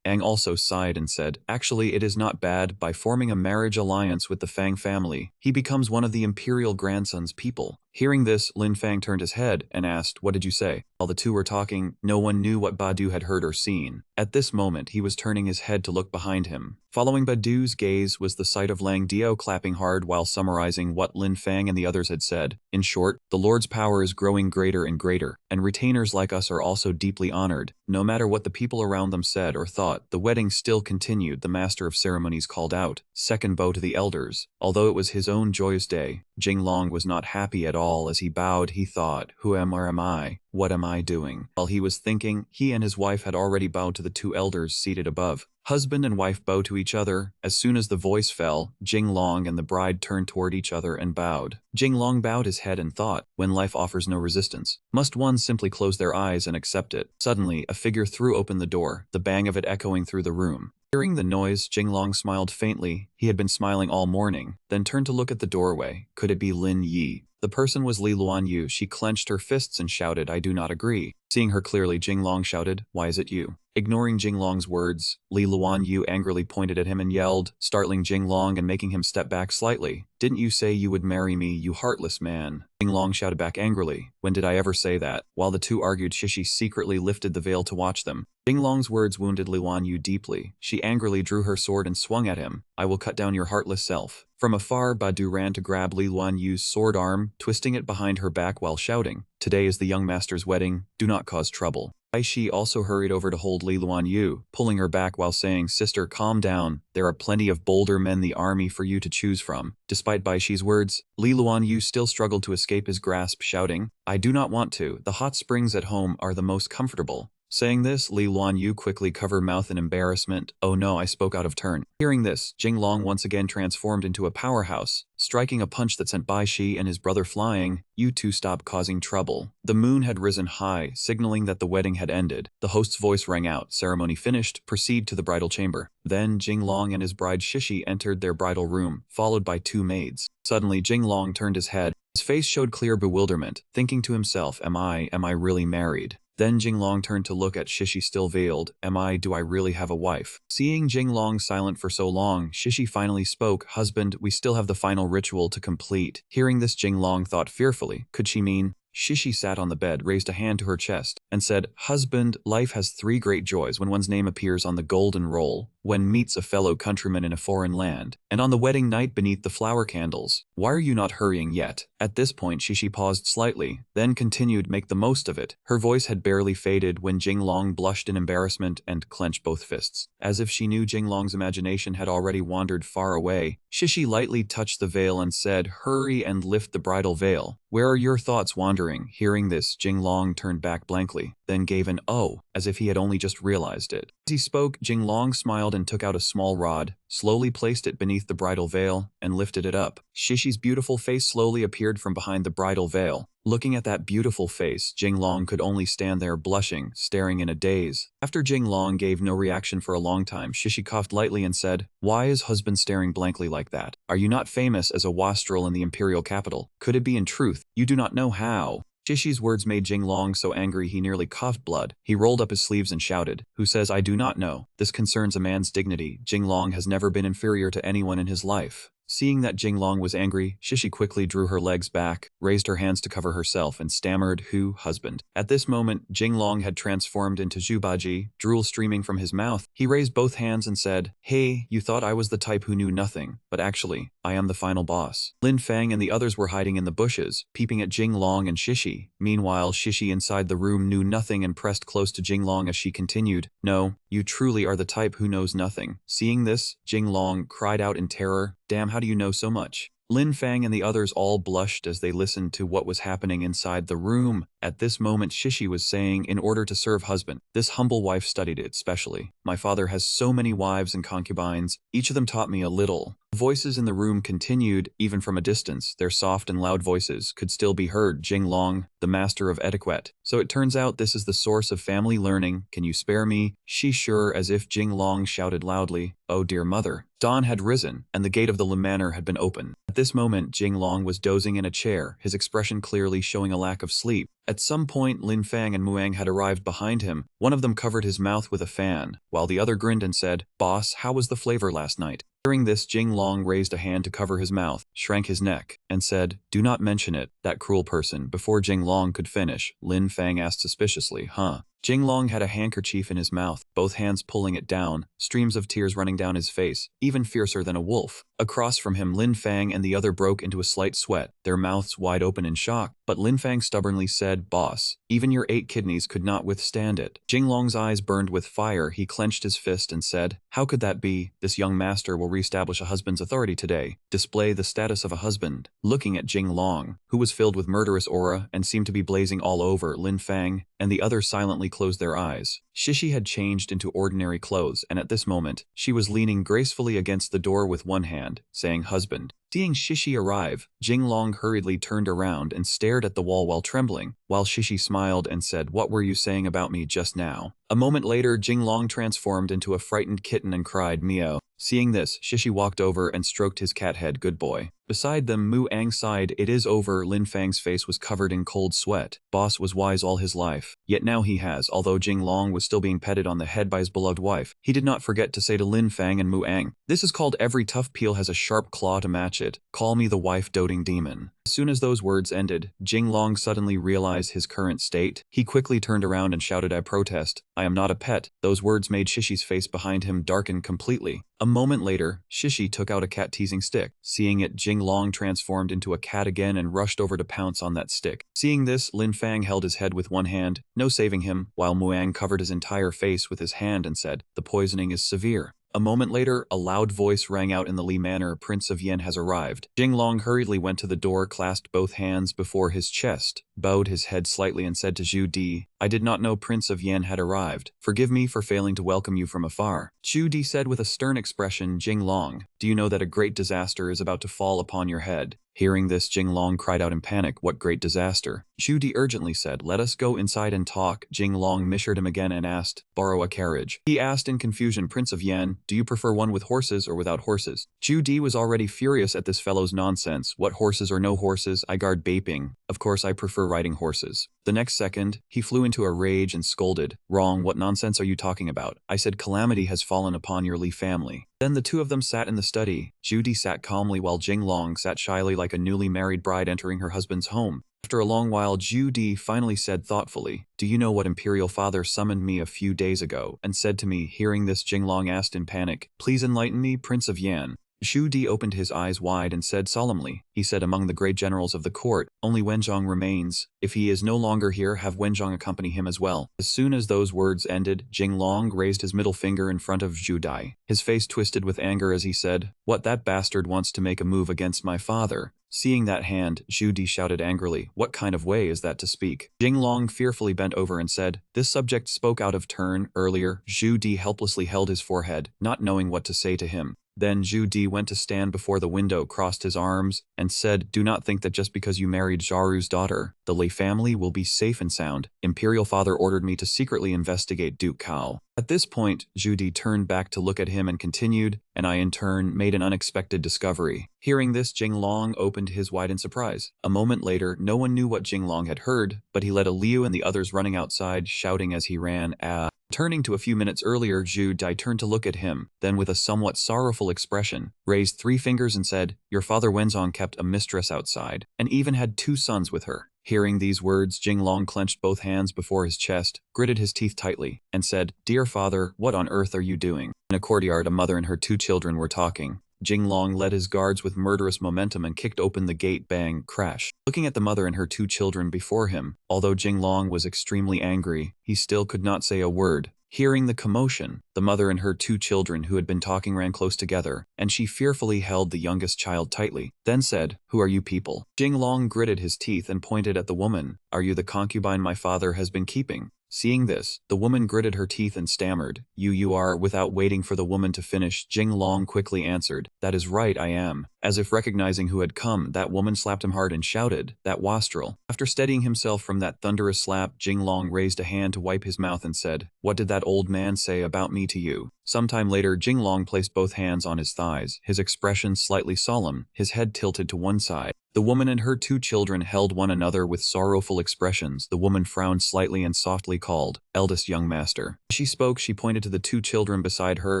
Ang also sighed and said, "Actually, it is not bad. By forming a marriage alliance with the Fang family, he becomes one of the imperial grandson's people." Hearing this, Lin Fang turned his head and asked, "What did you say?" While the two were talking, no one knew what Badu had heard or seen. At this moment, he was turning his head to look behind him. Following Badu's gaze was the sight of Lang Dio clapping hard while summarizing what Lin Fang and the others had said. In short, the Lord's power is growing greater and greater, and retainers like us are also deeply honored. No matter what the people around them said or thought, the wedding still continued. The master of ceremonies called out, "Second bow to the elders." Although it was his own joyous day, Jing Long was not happy at all. As he bowed, he thought, "Who am I? What am I doing?" While he was thinking, he and his wife had already bowed to the two elders seated above. Husband and wife bow to each other. As soon as the voice fell, Jing Long and the bride turned toward each other and bowed. Jing Long bowed his head and thought, when life offers no resistance, must one simply close their eyes and accept it? Suddenly, a figure threw open the door, the bang of it echoing through the room. Hearing the noise, Jing Long smiled faintly. He had been smiling all morning, then turned to look at the doorway. Could it be Lin Yi? The person was Li Luan Yu. She clenched her fists and shouted, "I do not agree." Seeing her clearly, Jing Long shouted, "Why is it you?" Ignoring Jing Long's words, Li Luan Yu angrily pointed at him and yelled, startling Jing Long and making him step back slightly. "Didn't you say you would marry me, you heartless man?" Jing Long shouted back angrily, "When did I ever say that?" While the two argued, Shishi secretly lifted the veil to watch them. Jing Long's words wounded Li Luan Yu deeply. She angrily drew her sword and swung at him. "I will cut down your heartless self." From afar, Badu ran to grab Li Luan Yu's sword arm, twisting it behind her back while shouting, "Today is the young master's wedding, do not cause trouble." Bai Shi also hurried over to hold Li Luan Yu, pulling her back while saying, "Sister, calm down. There are plenty of bolder men in the army for you to choose from." Despite Bai Shi's words, Li Luan Yu still struggled to escape his grasp, shouting, "I do not want to. The hot springs at home are the most comfortable." Saying this, Li Luan Yu quickly covered mouth in embarrassment. "Oh no, I spoke out of turn." Hearing this, Jing Long once again transformed into a powerhouse, striking a punch that sent Bai Shi and his brother flying. "You two stop causing trouble." The moon had risen high, signaling that the wedding had ended. The host's voice rang out, "Ceremony finished, proceed to the bridal chamber." Then Jing Long and his bride Shishi entered their bridal room, followed by two maids. Suddenly, Jing Long turned his head. His face showed clear bewilderment, thinking to himself, am I really married?" Then Jing Long turned to look at Shishi still veiled. Do I really have a wife?" Seeing Jing Long silent for so long, Shishi finally spoke, "Husband, we still have the final ritual to complete." Hearing this, Jing Long thought fearfully, could she mean? Shishi sat on the bed, raised a hand to her chest, and said, "Husband, life has three great joys when one's name appears on the golden roll, when meets a fellow countryman in a foreign land, and on the wedding night beneath the flower candles. Why are you not hurrying yet?" At this point, Shishi paused slightly, then continued, "Make the most of it." Her voice had barely faded when Jing Long blushed in embarrassment and clenched both fists. As if she knew Jing Long's imagination had already wandered far away, Shishi lightly touched the veil and said, "Hurry and lift the bridal veil. Where are your thoughts wandering?" Hearing this, Jing Long turned back blankly, then gave an "oh," as if he had only just realized it. As he spoke, Jing Long smiled and took out a small rod, slowly placed it beneath the bridal veil, and lifted it up. Shishi's beautiful face slowly appeared from behind the bridal veil. Looking at that beautiful face, Jing Long could only stand there blushing, staring in a daze. After Jing Long gave no reaction for a long time, Shishi coughed lightly and said, "Why is husband staring blankly like that? Are you not famous as a wastrel in the imperial capital? Could it be in truth, you do not know how?" Shishi's words made Jing Long so angry he nearly coughed blood. He rolled up his sleeves and shouted, "Who says I do not know? This concerns a man's dignity. Jing Long has never been inferior to anyone in his life." Seeing that Jing Long was angry, Shishi quickly drew her legs back, raised her hands to cover herself, and stammered, "Who, husband?" At this moment, Jing Long had transformed into Zhubaji, drool streaming from his mouth. He raised both hands and said, "Hey, you thought I was the type who knew nothing, but actually, I am the final boss." Lin Fang and the others were hiding in the bushes, peeping at Jing Long and Shishi. Meanwhile, Shishi inside the room knew nothing and pressed close to Jing Long as she continued, "No, you truly are the type who knows nothing." Seeing this, Jing Long cried out in terror, "Damn, how do you know so much?" Lin Fang and the others all blushed as they listened to what was happening inside the room. At this moment, Shishi was saying, "In order to serve husband, this humble wife studied it specially. My father has so many wives and concubines, each of them taught me a little. Voices in the room continued, even from a distance. Their soft and loud voices could still be heard. Jinglong, the master of etiquette. So it turns out this is the source of family learning. Can you spare me? She sure as if Jinglong shouted loudly. Oh dear mother. Dawn had risen, and the gate of the Lim Manor had been opened. At this moment, Jinglong was dozing in a chair, his expression clearly showing a lack of sleep. At some point, Lin Fang and Muang had arrived behind him. One of them covered his mouth with a fan, while the other grinned and said, "Boss, how was the flavor last night?" Hearing this, Jinglong raised a hand to cover his mouth, shrank his neck, and said, "Do not mention it, that cruel person." Before Jinglong could finish, Lin Fang asked suspiciously, "Huh?" Jinglong had a handkerchief in his mouth, both hands pulling it down, streams of tears running down his face, even fiercer than a wolf. Across from him, Lin Fang and the other broke into a slight sweat, their mouths wide open in shock. But Lin Fang stubbornly said, "Boss, even your 8 kidneys could not withstand it." Jinglong's eyes burned with fire. He clenched his fist and said, "How could that be? This young master will reestablish a husband's authority today, display the status of a husband." Looking at Jinglong, who was filled with murderous aura and seemed to be blazing all over, Lin Fang and the other silently closed their eyes. Shishi had changed into ordinary clothes, and at this moment, she was leaning gracefully against the door with one hand, saying husband. Seeing Shishi arrive, Jinglong hurriedly turned around and stared at the wall while trembling, while Shishi smiled and said, "What were you saying about me just now?" A moment later, Jinglong transformed into a frightened kitten and cried, "Meow." Seeing this, Shishi walked over and stroked his cat head. "Good boy." Beside them, Mu Ang sighed, "It is over." Lin Fang's face was covered in cold sweat. Boss was wise all his life, yet now he has. Although Jinglong was still being petted on the head by his beloved wife, he did not forget to say to Lin Fang and Mu Ang, "This is called every tough peel has a sharp claw to match it. Call me the wife-doting demon." As soon as those words ended, Jinglong suddenly realized his current state. He quickly turned around and shouted, "I protest. I am not a pet." Those words made Shishi's face behind him darken completely. A moment later, Shishi took out a cat-teasing stick. Seeing it, Jinglong transformed into a cat again and rushed over to pounce on that stick. Seeing this, Lin Fang held his head with one hand, no saving him, while Muang covered his entire face with his hand and said, "The poisoning is severe." A moment later, a loud voice rang out in the Li Manor, "Prince of Yen has arrived." Jinglong hurriedly went to the door, clasped both hands before his chest, bowed his head slightly and said to Zhu Di, "I did not know Prince of Yen had arrived. Forgive me for failing to welcome you from afar." Zhu Di said with a stern expression, "Jinglong, do you know that a great disaster is about to fall upon your head?" Hearing this, Jinglong cried out in panic, "What great disaster?" Zhu Di urgently said, "Let us go inside and talk." Jinglong measured him again and asked, "Borrow a carriage." He asked in confusion, "Prince of Yen, do you prefer one with horses or without horses?" Zhu Di was already furious at this fellow's nonsense. "What horses or no horses, I guard Baping. Of course I prefer riding horses." The next second, he flew into a rage and scolded, "Wrong, what nonsense are you talking about? I said calamity has fallen upon your Li family." Then the two of them sat in the study. Zhu Di sat calmly while Jinglong sat shyly like a newly married bride entering her husband's home. After a long while, Zhu Di finally said thoughtfully, "Do you know what Imperial Father summoned me a few days ago and said to me?" Hearing this, Jinglong asked in panic, "Please enlighten me, Prince of Yan." Zhu Di opened his eyes wide and said solemnly, he said, "Among the great generals of the court, only Wenzhong remains. If he is no longer here, have Wenzhong accompany him as well." As soon as those words ended, Jinglong raised his middle finger in front of Zhu Di. His face twisted with anger as he said, "What, that bastard wants to make a move against my father?" Seeing that hand, Zhu Di shouted angrily, "What kind of way is that to speak?" Jinglong fearfully bent over and said, "This subject spoke out of turn earlier." Zhu Di helplessly held his forehead, not knowing what to say to him. Then Zhu Di went to stand before the window, crossed his arms, and said, "Do not think that just because you married Zharu's daughter, the Lei family will be safe and sound. Imperial Father ordered me to secretly investigate Duke Cao." At this point, Zhu Di turned back to look at him and continued, "And I in turn made an unexpected discovery." Hearing this, Jinglong opened his wide in surprise. A moment later, no one knew what Jinglong had heard, but he led a Liu and the others running outside, shouting as he ran, "Ah!" Turning to a few minutes earlier, Zhu Di turned to look at him, then with a somewhat sorrowful expression, raised 3 fingers and said, "Your father Wenzhong kept a mistress outside, and even had 2 sons with her." Hearing these words, Jinglong clenched both hands before his chest, gritted his teeth tightly, and said, "Dear father, what on earth are you doing?" In a courtyard, a mother and her 2 children were talking. Jinglong led his guards with murderous momentum and kicked open the gate. Bang, crash. Looking at the mother and her 2 children before him, although Jinglong was extremely angry, he still could not say a word. Hearing the commotion, the mother and her 2 children who had been talking ran close together, and she fearfully held the youngest child tightly, then said, "Who are you people?" Jinglong gritted his teeth and pointed at the woman. "Are you the concubine my father has been keeping?" Seeing this, the woman gritted her teeth and stammered, You are. Without waiting for the woman to finish, Jinglong quickly answered, That is right, I am. As if recognizing who had come, that woman slapped him hard and shouted, That wastrel. After steadying himself from that thunderous slap, Jinglong raised a hand to wipe his mouth and said, What did that old man say about me to you? Sometime later, Jinglong placed both hands on his thighs, his expression slightly solemn, his head tilted to one side. The woman and her 2 children held one another with sorrowful expressions. The woman frowned slightly and softly called, Eldest young master. As she spoke, she pointed to the 2 children beside her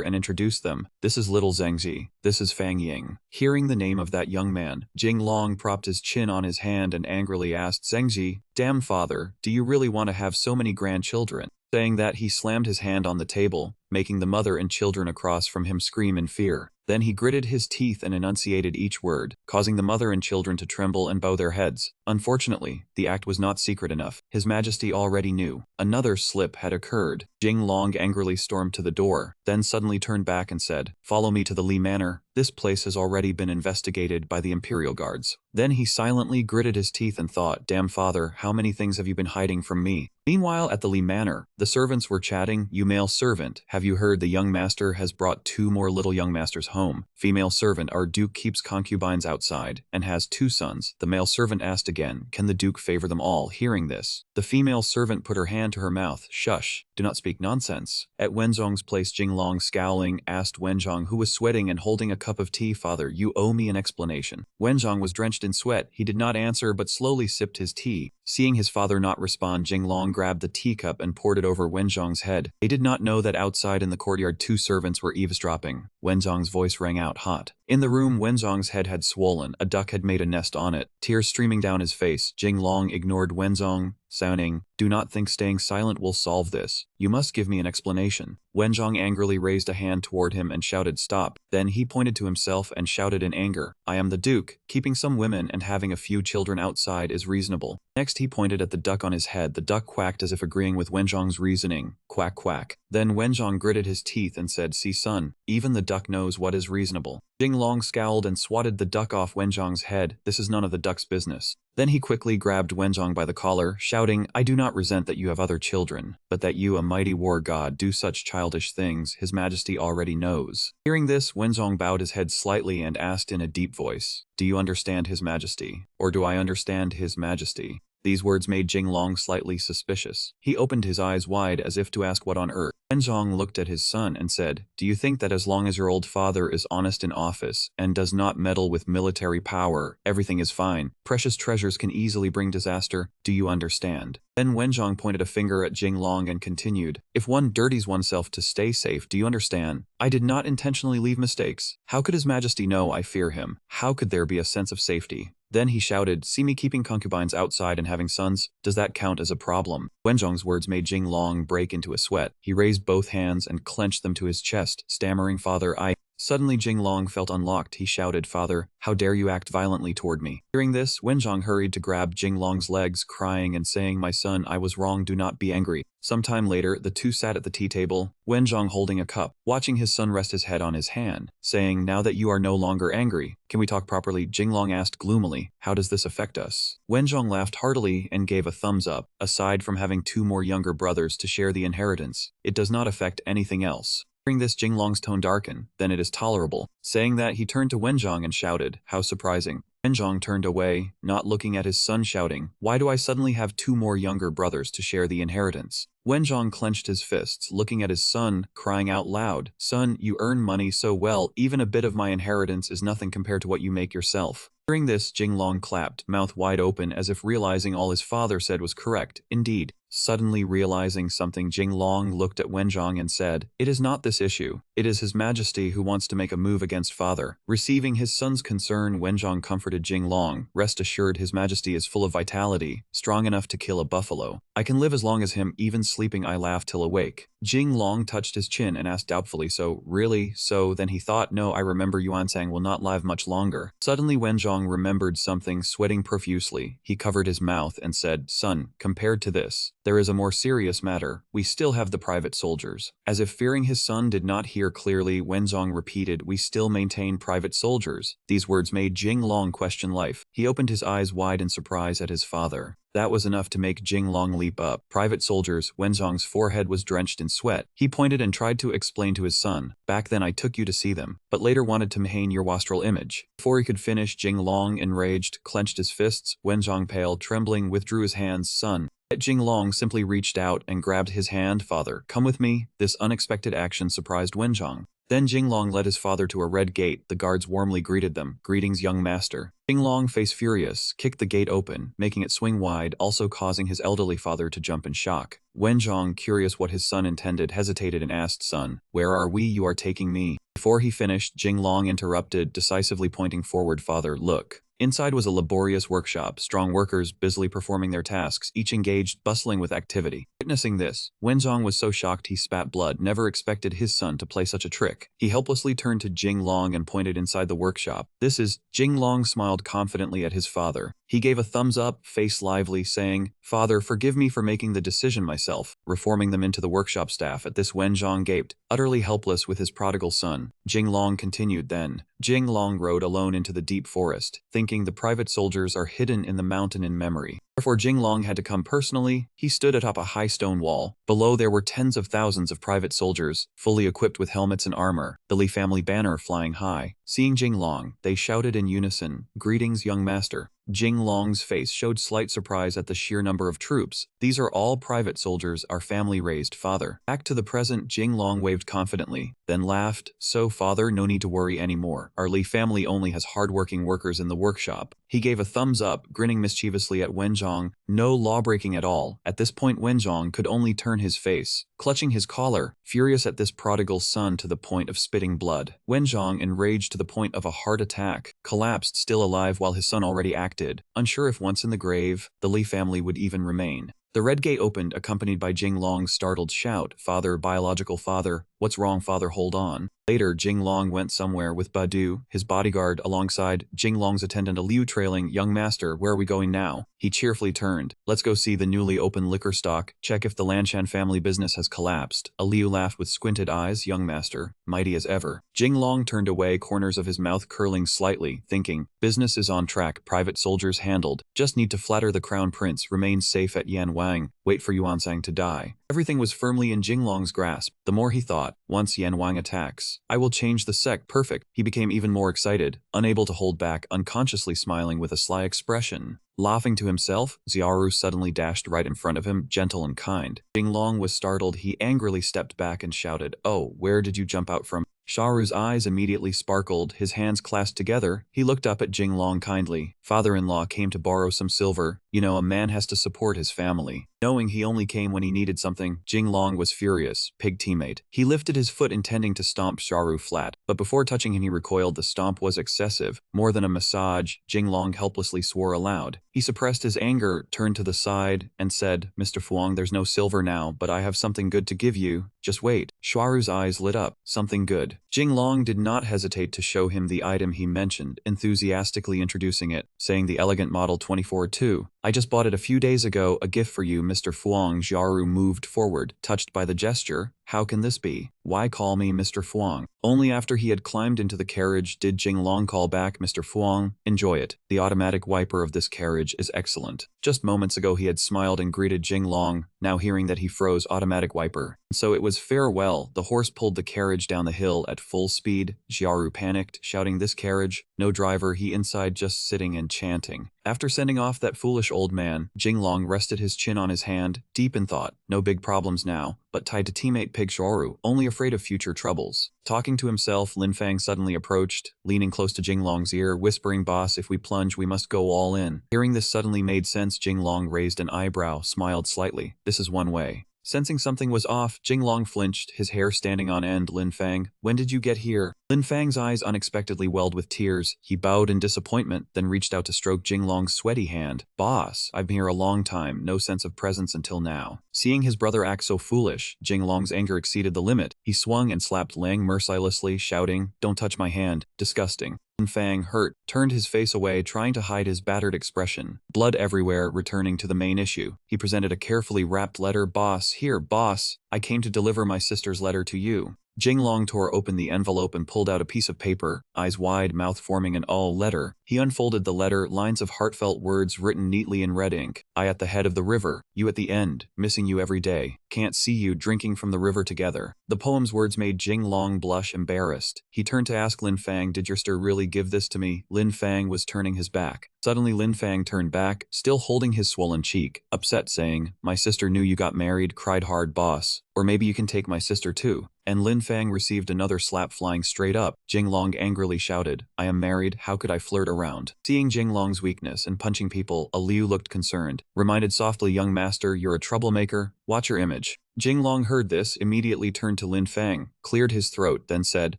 and introduced them. This is little Zhengzi. This is Fang Ying. Hearing the name of that young man, Jinglong propped his chin on his hand and angrily asked Zhengzi, Damn father, do you really want to have so many grandchildren? Saying that, he slammed his hand on the table, making the mother and children across from him scream in fear. Then he gritted his teeth and enunciated each word, causing the mother and children to tremble and bow their heads. Unfortunately, the act was not secret enough. His Majesty already knew. Another slip had occurred. Jinglong angrily stormed to the door, then suddenly turned back and said, Follow me to the Li Manor. This place has already been investigated by the Imperial Guards. Then he silently gritted his teeth and thought, Damn father, how many things have you been hiding from me? Meanwhile, at the Li Manor, the servants were chatting. You male servant, have you heard the young master has brought 2 more little young masters home? Female servant, our duke keeps concubines outside, and has 2 sons. The male servant asked again, Can the duke favor them all? Hearing this, the female servant put her hand to her mouth. Shush, do not speak nonsense. At Wenzhong's place, Jinglong, scowling, asked Wenzhong, who was sweating and holding a cup of tea, Father, you owe me an explanation. Wenzhong was drenched in sweat. He did not answer but slowly sipped his tea. Seeing his father not respond, Jinglong grabbed the teacup and poured it over Wenzhong's head. They did not know that outside in the courtyard 2 servants were eavesdropping. Wenzhong's voice rang out hot. In the room, Wenzhong's head had swollen. A duck had made a nest on it. Tears streaming down his face, Jinglong ignored Wenzhong, sounding, Do not think staying silent will solve this. You must give me an explanation. Wenzhong angrily raised a hand toward him and shouted, Stop. Then he pointed to himself and shouted in anger, I am the duke. Keeping some women and having a few children outside is reasonable. Next he pointed at the duck on his head. The duck quacked as if agreeing with Wenzhong's reasoning. Quack quack. Then Wenzhong gritted his teeth and said, See son, even the duck knows what is reasonable. Jinglong scowled and swatted the duck off Wenzhong's head. This is none of the duck's business. Then he quickly grabbed Wenzhong by the collar, shouting, I do not resent that you have other children, but that you, a mighty war god, do such childish things, His Majesty already knows. Hearing this, Wenzhong bowed his head slightly and asked in a deep voice, Do you understand His Majesty? Or do I understand His Majesty? These words made Jinglong slightly suspicious. He opened his eyes wide as if to ask what on earth. Wenzhong looked at his son and said, Do you think that as long as your old father is honest in office and does not meddle with military power, everything is fine? Precious treasures can easily bring disaster. Do you understand? Then Wenzhong pointed a finger at Jinglong and continued, If one dirties oneself to stay safe, do you understand? I did not intentionally leave mistakes. How could His Majesty know I fear him? How could there be a sense of safety? Then he shouted, See me keeping concubines outside and having sons? Does that count as a problem? Wenzhong's words made Jinglong break into a sweat. He raised both hands and clenched them to his chest, stammering, Father, I... Suddenly Jinglong felt unlocked. He shouted, Father, how dare you act violently toward me? Hearing this, Wenzhong hurried to grab Jinglong's legs, crying and saying, My son, I was wrong, do not be angry. Sometime later, the 2 sat at the tea table, Wenzhong holding a cup, watching his son rest his head on his hand, saying, Now that you are no longer angry, can we talk properly? Jinglong asked gloomily, How does this affect us? Wenzhong laughed heartily and gave a thumbs up. Aside from having 2 more younger brothers to share the inheritance, it does not affect anything else. Hearing this, Jinglong's tone darkened. Then it is tolerable. Saying that, he turned to Wenzhong and shouted, How surprising. Wenzhong turned away, not looking at his son, shouting, Why do I suddenly have 2 more younger brothers to share the inheritance? Wenzhong clenched his fists, looking at his son, crying out loud, Son, you earn money so well, even a bit of my inheritance is nothing compared to what you make yourself. Hearing this, Jinglong clapped, mouth wide open as if realizing all his father said was correct. Indeed. Suddenly realizing something, Jinglong looked at Wenzhong and said, It is not this issue. It is His Majesty who wants to make a move against father. Receiving his son's concern, Wenzhong comforted Jinglong. Rest assured, His Majesty is full of vitality, strong enough to kill a buffalo. I can live as long as him, even sleeping I laugh till awake. Jinglong touched his chin and asked doubtfully, So, really? So, then he thought, No, I remember Yuansang will not live much longer. Suddenly Wenzhong remembered something, sweating profusely. He covered his mouth and said, Son, compared to this, There is a more serious matter. We still have the private soldiers. As if fearing his son did not hear clearly, Wenzong repeated, we still maintain private soldiers. These words made Jinglong question life. He opened his eyes wide in surprise at his father. That was enough to make Jinglong leap up. Private soldiers. Wenzong's forehead was drenched in sweat. He pointed and tried to explain to his son, back then I took you to see them, but later wanted to maintain your astral image. Before he could finish, Jinglong, enraged, clenched his fists. Wenzong, pale, trembling, withdrew his hands. Son. Jinglong simply reached out and grabbed his hand. Father, come with me. This unexpected action surprised Wenzong. Then Jinglong led his father to a red gate. The guards warmly greeted them. Greetings, young master. Jinglong, face furious, kicked the gate open, making it swing wide, also causing his elderly father to jump in shock. Wenzong, curious what his son intended, hesitated and asked, son, where are we? You are taking me. Before he finished, Jinglong interrupted, decisively pointing forward. Father, look. Inside was a laborious workshop, strong workers busily performing their tasks, each engaged, bustling with activity. Witnessing this, Wenzong was so shocked he spat blood, never expected his son to play such a trick. He helplessly turned to Jinglong and pointed inside the workshop. This is, Jinglong smiled confidently at his father. He gave a thumbs up, face lively, saying, Father, forgive me for making the decision myself, reforming them into the workshop staff. At this, Wenzong gaped, utterly helpless with his prodigal son. Jinglong continued then. Jinglong rode alone into the deep forest, thinking the private soldiers are hidden in the mountain in memory. Therefore Jinglong had to come personally. He stood atop a high stone wall. Below there were tens of thousands of private soldiers, fully equipped with helmets and armor, the Li family banner flying high. Seeing Jinglong, they shouted in unison, Greetings, young master. Jinglong's face showed slight surprise at the sheer number of troops. These are all private soldiers, our family raised. Father. Back to the present, Jinglong waved confidently, then laughed. So father, no need to worry anymore. Our Li family only has hardworking workers in the workshop. He gave a thumbs up, grinning mischievously at Wenzong. No lawbreaking at all. At this point Wenzong could only turn his face, clutching his collar, furious at this prodigal son to the point of spitting blood. Wenzong, enraged to the point of a heart attack, collapsed, still alive while his son already acted, unsure if once in the grave, the Li family would even remain. The red gate opened, accompanied by Jinglong's startled shout, Father, biological father, what's wrong father, hold on. Later, Jinglong went somewhere with Badu, his bodyguard, alongside Jinglong's attendant Liu, trailing, young master, where are we going now? He cheerfully turned, let's go see the newly opened liquor stock, check if the Lanshan family business has collapsed. Liu laughed with squinted eyes, young master, mighty as ever. Jinglong turned away, corners of his mouth curling slightly, thinking, business is on track, private soldiers handled, just need to flatter the crown prince, remain safe at Yanwang, wait for Yuansang to die. Everything was firmly in Jinglong's grasp. The more he thought, once Yanwang attacks, I will change the sect. Perfect. He became even more excited, unable to hold back, unconsciously smiling with a sly expression. Laughing to himself, Xiaoru suddenly dashed right in front of him, gentle and kind. Jinglong was startled. He angrily stepped back and shouted, oh, where did you jump out from? Xiaoru's eyes immediately sparkled, his hands clasped together. He looked up at Jinglong kindly. Father-in-law came to borrow some silver. You know, a man has to support his family. Knowing he only came when he needed something, Jinglong was furious. Pig teammate. He lifted his foot intending to stomp Xiaoru flat, but before touching him he recoiled. The stomp was excessive, more than a massage. Jinglong helplessly swore aloud. He suppressed his anger, turned to the side, and said, Mr. Fuang, there's no silver now, but I have something good to give you. Just wait. Xiaoru's eyes lit up. Something good. Jinglong did not hesitate to show him the item he mentioned, enthusiastically introducing it, saying the elegant model 24-2. I just bought it a few days ago, a gift for you, Mr. Fuang. Xiaoru moved forward, touched by the gesture. How can this be? Why call me Mr. Fuang? Only after he had climbed into the carriage did Jinglong call back, Mr. Fuang, enjoy it. The automatic wiper of this carriage is excellent. Just moments ago he had smiled and greeted Jinglong, now hearing that he froze automatic wiper. So it was farewell. The horse pulled the carriage down the hill at full speed. Xiaoru panicked, shouting, this carriage, no driver, he inside just sitting and chanting. After sending off that foolish old man, Jinglong rested his chin on his hand, deep in thought. No big problems now, but tied to teammate Pig Xiaoru, only afraid of future troubles. Talking to himself, Lin Fang suddenly approached, leaning close to Jinglong's ear, whispering, boss, if we plunge we must go all in. Hearing this suddenly made sense. Jinglong raised an eyebrow, smiled slightly. This is one way. Sensing something was off, Jinglong flinched, his hair standing on end. Lin Fang, when did you get here? Lin Fang's eyes unexpectedly welled with tears. He bowed in disappointment, then reached out to stroke Jinglong's sweaty hand. Boss, I've been here a long time, no sense of presence until now. Seeing his brother act so foolish, Jinglong's anger exceeded the limit. He swung and slapped Lang mercilessly, shouting, don't touch my hand, disgusting. Lin Fang, hurt, turned his face away, trying to hide his battered expression. Blood everywhere. Returning to the main issue, he presented a carefully wrapped letter. Boss, here, boss. I came to deliver my sister's letter to you. Jinglong tore open the envelope and pulled out a piece of paper, eyes wide, mouth forming an all letter. He unfolded the letter, lines of heartfelt words written neatly in red ink. I at the head of the river, you at the end, missing you every day, can't see you drinking from the river together. The poem's words made Jinglong blush, embarrassed. He turned to ask Lin Fang, did your sister really give this to me? Lin Fang was turning his back. Suddenly Lin Fang turned back, still holding his swollen cheek, upset, saying, my sister knew you got married, cried hard boss. Or maybe you can take my sister too. And Lin Fang received another slap flying straight up. Jinglong angrily shouted, I am married, how could I flirt around? Seeing Jinglong's weakness and punching people, Liu looked concerned. Reminded softly, young master, you're a troublemaker, watch your image. Jinglong heard this, immediately turned to Lin Fang, cleared his throat, then said,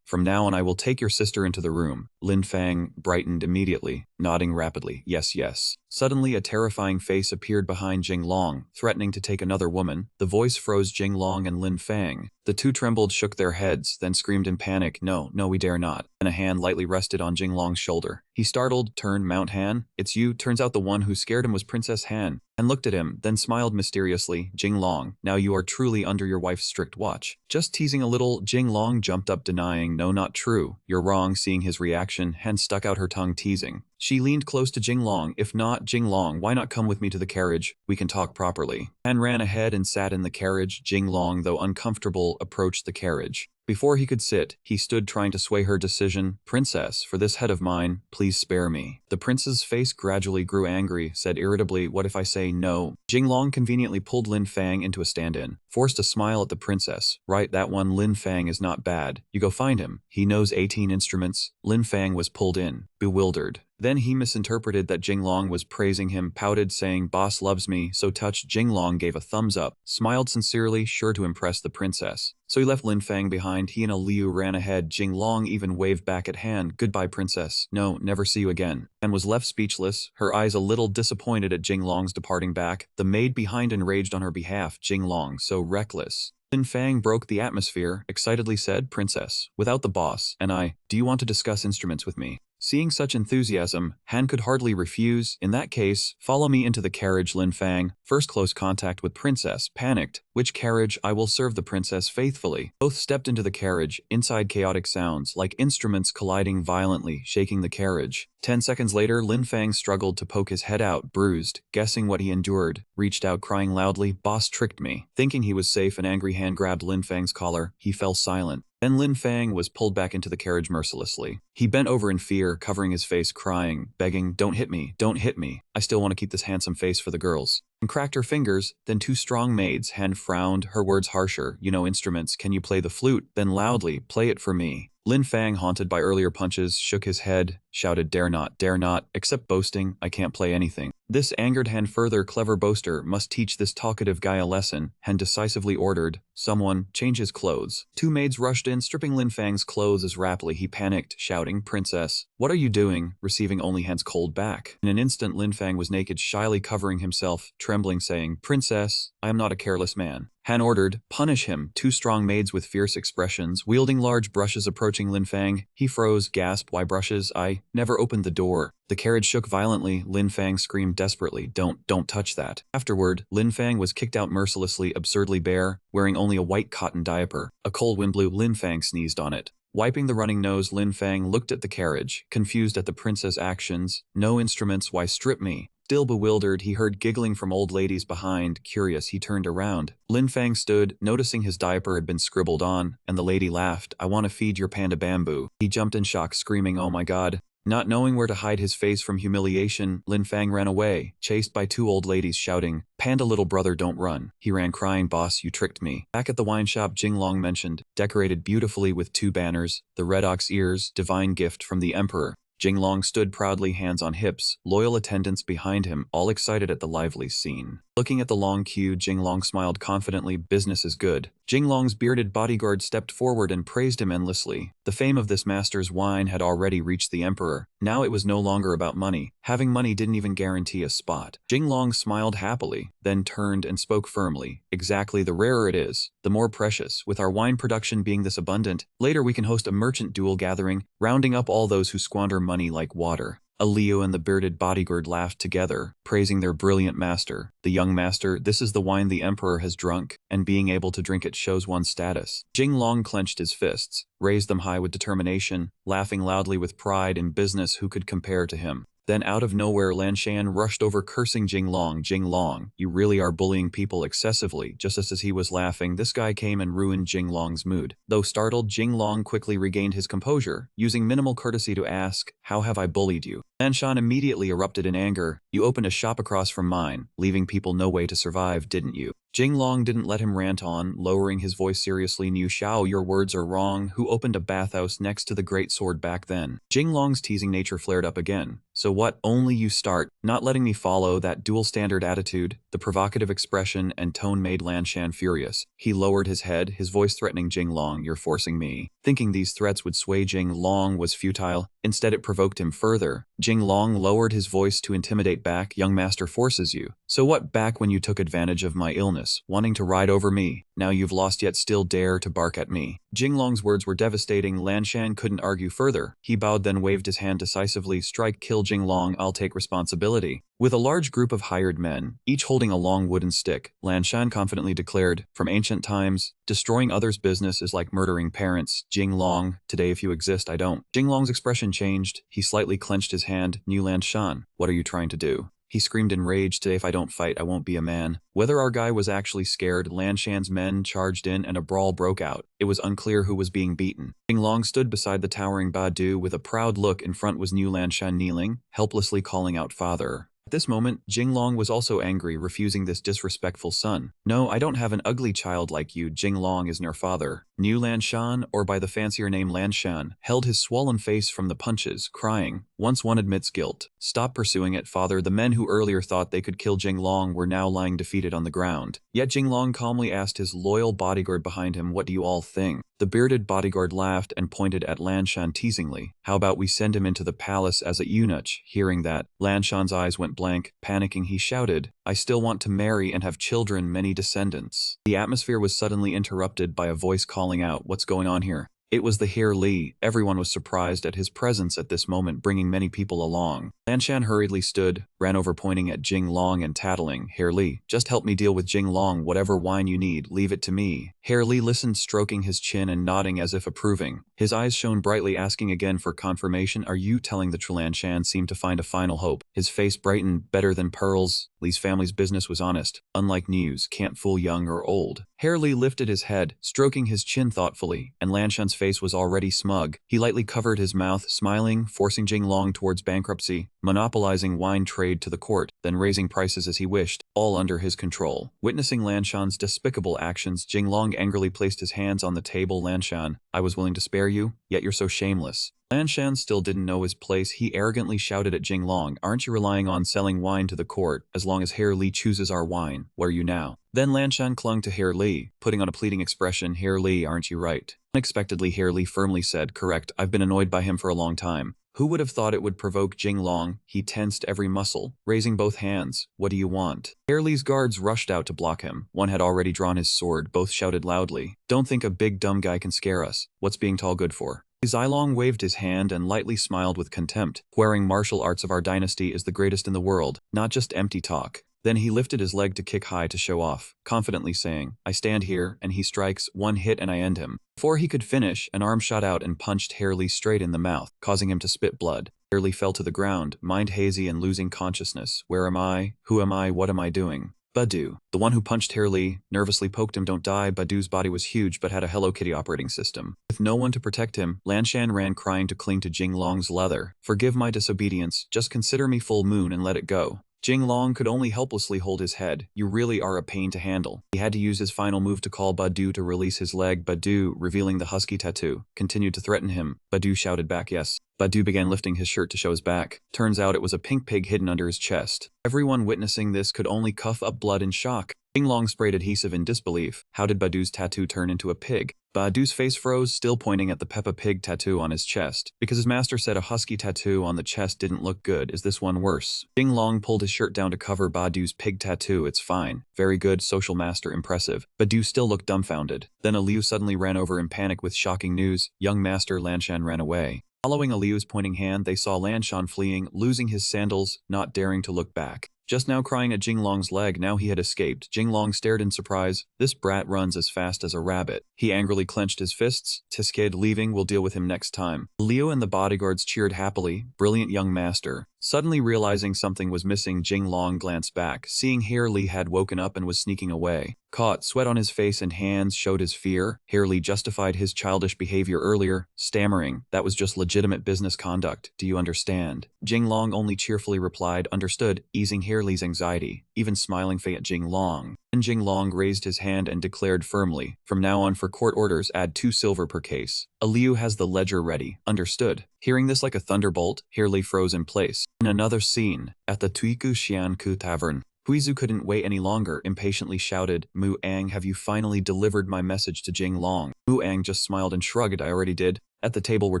from now on I will take your sister into the room. Lin Fang brightened immediately, nodding rapidly, yes, yes. Suddenly a terrifying face appeared behind Jinglong, threatening to take another woman. The voice froze Jinglong and Lin Fang. The two trembled, shook their heads, then screamed in panic, no, no, we dare not. And a hand lightly rested on Jinglong's shoulder. He startled, turned, Mount Han, it's you. Turns out the one who scared him was Princess Han, and looked at him, then smiled mysteriously. Jinglong, now you are truly under your wife's strict watch. Just teasing a little. Jinglong jumped up, denying, no, not true, you're wrong. Seeing his reaction, Han stuck out her tongue, teasing. She leaned close to Jinglong. If not, Jinglong, why not come with me to the carriage? We can talk properly. Han ran ahead and sat in the carriage. Jinglong, though uncomfortable, approached the carriage. Before he could sit, he stood trying to sway her decision. Princess, for this head of mine, please spare me. The prince's face gradually grew angry, said irritably, what if I say no? Jinglong conveniently pulled Lin Fang into a stand-in, forced a smile at the princess. Right, that one Lin Fang is not bad. You go find him. He knows 18 instruments. Lin Fang was pulled in, bewildered. Then he misinterpreted that Jinglong was praising him, pouted, saying, boss loves me, so touched. Jinglong gave a thumbs up, smiled sincerely, sure to impress the princess. So he left Lin Fang behind. He and Liu ran ahead. Jinglong even waved back at Han, goodbye princess, no, never see you again. Han was left speechless, her eyes a little disappointed at Jinglong's departing back. The maid behind enraged on her behalf. Jinglong, so reckless. Lin Fang broke the atmosphere, excitedly said, princess, without the boss, and I, do you want to discuss instruments with me? Seeing such enthusiasm, Han could hardly refuse. In that case, follow me into the carriage. Lin Fang, first close contact with princess, panicked. Which carriage? I will serve the princess faithfully. Both stepped into the carriage, inside chaotic sounds, like instruments colliding violently, shaking the carriage. 10 seconds later, Lin Fang struggled to poke his head out, bruised, guessing what he endured, reached out crying loudly, boss tricked me. Thinking he was safe, an angry hand grabbed Lin Fang's collar. He fell silent. Then Lin Fang was pulled back into the carriage mercilessly. He bent over in fear, covering his face, crying, begging, don't hit me, don't hit me. I still want to keep this handsome face for the girls. And cracked her fingers, then two strong maids. Han frowned, her words harsher. You know instruments, can you play the flute? Then loudly, play it for me. Lin Fang, haunted by earlier punches, shook his head, shouted, dare not, except boasting, I can't play anything. This angered Han further. Clever boaster, must teach this talkative guy a lesson. Han decisively ordered, someone, change his clothes. Two maids rushed in, stripping Lin Fang's clothes as rapidly. He panicked, shouting, princess, what are you doing? Receiving only Han's cold back. In an instant, Lin Fang was naked, shyly covering himself, trembling, saying, princess, I am not a careless man. Han ordered, punish him. Two strong maids with fierce expressions, wielding large brushes, approaching Lin Fang. He froze, gasped, why brushes? I never opened the door. The carriage shook violently. Lin Fang screamed desperately, don't touch that. Afterward, Lin Fang was kicked out mercilessly, absurdly bare, wearing only a white cotton diaper. A cold wind blew. Lin Fang sneezed on it. Wiping the running nose, Lin Fang looked at the carriage, confused at the princess' actions. No instruments, why strip me? Still bewildered, he heard giggling from old ladies behind. Curious, he turned around. Lin Fang stood, noticing his diaper had been scribbled on, and the lady laughed, I want to feed your panda bamboo. He jumped in shock, screaming, oh my god. Not knowing where to hide his face from humiliation, Lin Fang ran away, chased by two old ladies shouting, panda little brother don't run. He ran crying, boss you tricked me. Back at the wine shop, Jinglong mentioned, decorated beautifully with two banners, the red ox ears, divine gift from the emperor. Jinglong stood proudly, hands on hips, loyal attendants behind him, all excited at the lively scene. Looking at the long queue, Jinglong smiled confidently. Business is good. Jinglong's bearded bodyguard stepped forward and praised him endlessly. The fame of this master's wine had already reached the emperor. Now it was no longer about money. Having money didn't even guarantee a spot. Jinglong smiled happily, then turned and spoke firmly. Exactly, the rarer it is, the more precious. With our wine production being this abundant, later we can host a merchant duel gathering, rounding up all those who squander money like water. Leo and the bearded bodyguard laughed together, praising their brilliant master. The young master, this is the wine the emperor has drunk, and being able to drink it shows one's status. Jinglong clenched his fists, raised them high with determination, laughing loudly with pride in business. Who could compare to him? Then out of nowhere, Lanshan rushed over, cursing Jinglong. Jinglong, you really are bullying people excessively. Just as he was laughing, this guy came and ruined Jinglong's mood. Though startled, Jinglong quickly regained his composure, using minimal courtesy to ask, how have I bullied you? Lanshan immediately erupted in anger. You opened a shop across from mine, leaving people no way to survive, didn't you? Jinglong didn't let him rant on, lowering his voice seriously. Niu Xiao, your words are wrong. Who opened a bathhouse next to the great sword back then? Jinglong's teasing nature flared up again. So what? Only you start, not letting me follow. That dual standard attitude, the provocative expression and tone made Lanshan furious. He lowered his head, his voice threatening. Jinglong, you're forcing me. Thinking these threats would sway Jinglong was futile. Instead it provoked him further. Jinglong lowered his voice to intimidate back. Young master forces you. So what? Back when you took advantage of my illness, wanting to ride over me. Now you've lost yet still dare to bark at me. Jinglong's words were devastating. Lanshan couldn't argue further. He bowed, then waved his hand decisively. Strike, kill Jinglong, I'll take responsibility. With a large group of hired men, each holding a long wooden stick, Lanshan confidently declared, from ancient times, destroying others' business is like murdering parents. Jinglong, today if you exist, I don't. Jinglong's expression changed. He slightly clenched his hand. New Lanshan, what are you trying to do? He screamed in rage, today if I don't fight, I won't be a man. Whether our guy was actually scared, Lanshan's men charged in and a brawl broke out. It was unclear who was being beaten. Jinglong stood beside the towering Badu with a proud look. In front was New Lanshan kneeling, helplessly calling out, Father. At this moment, Jinglong was also angry, refusing this disrespectful son. No, I don't have an ugly child like you. Jinglong is your father. New Lanshan, or by the fancier name Lanshan, held his swollen face from the punches, crying, once one admits guilt, stop pursuing it, father. The men who earlier thought they could kill Jinglong were now lying defeated on the ground. Yet Jinglong calmly asked his loyal bodyguard behind him, what do you all think? The bearded bodyguard laughed and pointed at Lanshan teasingly. How about we send him into the palace as a eunuch? Hearing that, Lanshan's eyes went blank. Panicking, he shouted, I still want to marry and have children, many descendants. The atmosphere was suddenly interrupted by a voice calling out, what's going on here? It was the Heer Li. Everyone was surprised at his presence at this moment, bringing many people along. Lanshan hurriedly stood, ran over pointing at Jinglong and tattling, Heer Li, just help me deal with Jinglong. Whatever wine you need, leave it to me. Heer Li listened, stroking his chin and nodding as if approving. His eyes shone brightly, asking again for confirmation, are you telling the truth? Lanshan seemed to find a final hope. His face brightened, better than pearls. Li's family's business was honest. Unlike news, can't fool young or old. Heer Li lifted his head, stroking his chin thoughtfully, and Lanshan's face was already smug. He lightly covered his mouth, smiling, forcing Jinglong towards bankruptcy, monopolizing wine trade to the court, then raising prices as he wished, all under his control. Witnessing Lanshan's despicable actions, Jinglong angrily placed his hands on the table. Lanshan, I was willing to spare you, yet you're so shameless. Lanshan still didn't know his place. He arrogantly shouted at Jinglong, aren't you relying on selling wine to the court? As long as Heer Li chooses our wine, where are you now? Then Lanshan clung to Heer Li, putting on a pleading expression, Heer Li, aren't you right? Unexpectedly, Heer Li firmly said, correct, I've been annoyed by him for a long time. Who would have thought it would provoke Jinglong? He tensed every muscle, raising both hands. What do you want? Heer Li's guards rushed out to block him. One had already drawn his sword. Both shouted loudly, don't think a big dumb guy can scare us. What's being tall good for? Zilong waved his hand and lightly smiled with contempt. Wearing martial arts of our dynasty is the greatest in the world, not just empty talk. Then he lifted his leg to kick high to show off, confidently saying, I stand here, and he strikes, one hit and I end him. Before he could finish, an arm shot out and punched Heer Li straight in the mouth, causing him to spit blood. Heer Li fell to the ground, mind hazy and losing consciousness. Where am I? Who am I? What am I doing? Badu, the one who punched Heer Li, nervously poked him. Don't die. Badu's body was huge but had a Hello Kitty operating system. With no one to protect him, Lanshan ran crying to cling to Jinglong's leather. Forgive my disobedience, just consider me full moon and let it go. Jinglong could only helplessly hold his head. You really are a pain to handle. He had to use his final move to call Badu to release his leg. Badu, revealing the husky tattoo, continued to threaten him. Badu shouted back yes. Badu began lifting his shirt to show his back. Turns out it was a pink pig hidden under his chest. Everyone witnessing this could only cough up blood in shock. Jinglong sprayed adhesive in disbelief. How did Badu's tattoo turn into a pig? Badu's face froze, still pointing at the Peppa Pig tattoo on his chest. Because his master said a husky tattoo on the chest didn't look good. Is this one worse? Jinglong pulled his shirt down to cover Badu's pig tattoo. It's fine. Very good, social master, impressive. Badu still looked dumbfounded. Then Aliu suddenly ran over in panic with shocking news. Young master Lanshan ran away. Following Aliu's pointing hand, they saw Lanshan fleeing, losing his sandals, not daring to look back. Just now crying at Jinglong's leg, now he had escaped. Jinglong stared in surprise. This brat runs as fast as a rabbit. He angrily clenched his fists. This kid leaving, we'll deal with him next time. Leo and the bodyguards cheered happily. Brilliant young master. Suddenly realizing something was missing, Jinglong glanced back, seeing Li had woken up and was sneaking away. Caught, sweat on his face and hands showed his fear. Li justified his childish behavior earlier, stammering, that was just legitimate business conduct. Do you understand? Jinglong only cheerfully replied, understood, easing Li's anxiety, even smiling fey at Jinglong. Then Jinglong raised his hand and declared firmly, from now on for court orders add 2 silver per case. Aliu has the ledger ready. Understood. Hearing this like a thunderbolt, Li froze in place. In another scene, at the Tuiku Xianku Tavern, Huizu couldn't wait any longer, impatiently shouted, Mu Ang, have you finally delivered my message to Jinglong? Mu Ang just smiled and shrugged, I already did. At the table were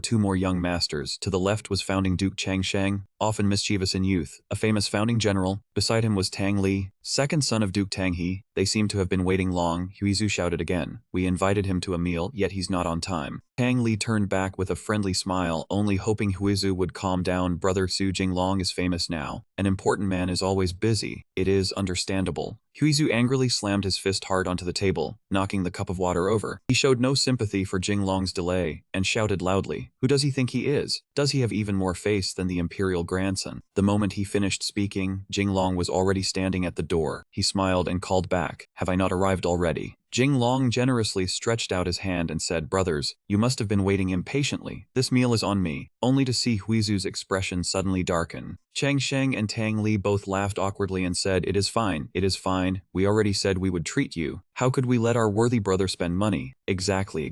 2 more young masters. To the left was founding Duke Chang Sheng, often mischievous in youth, a famous founding general. Beside him was Tang Li, second son of Duke Tang He. They seemed to have been waiting long. Huizu shouted again. We invited him to a meal, yet he's not on time. Tang Li turned back with a friendly smile, only hoping Huizu would calm down. Brother Su Jinglong is famous now. An important man is always busy. It is understandable. Huizu angrily slammed his fist hard onto the table, knocking the cup of water over. He showed no sympathy for Jinglong's delay, and shouted loudly, who does he think he is? Does he have even more face than the imperial grandson? The moment he finished speaking, Jinglong was already standing at the door. He smiled and called back, have I not arrived already? Jinglong generously stretched out his hand and said, brothers, you must have been waiting impatiently. This meal is on me, only to see Huizu's expression suddenly darken. Chang Sheng and Tang Li both laughed awkwardly and said, it is fine, we already said we would treat you. How could we let our worthy brother spend money? Exactly.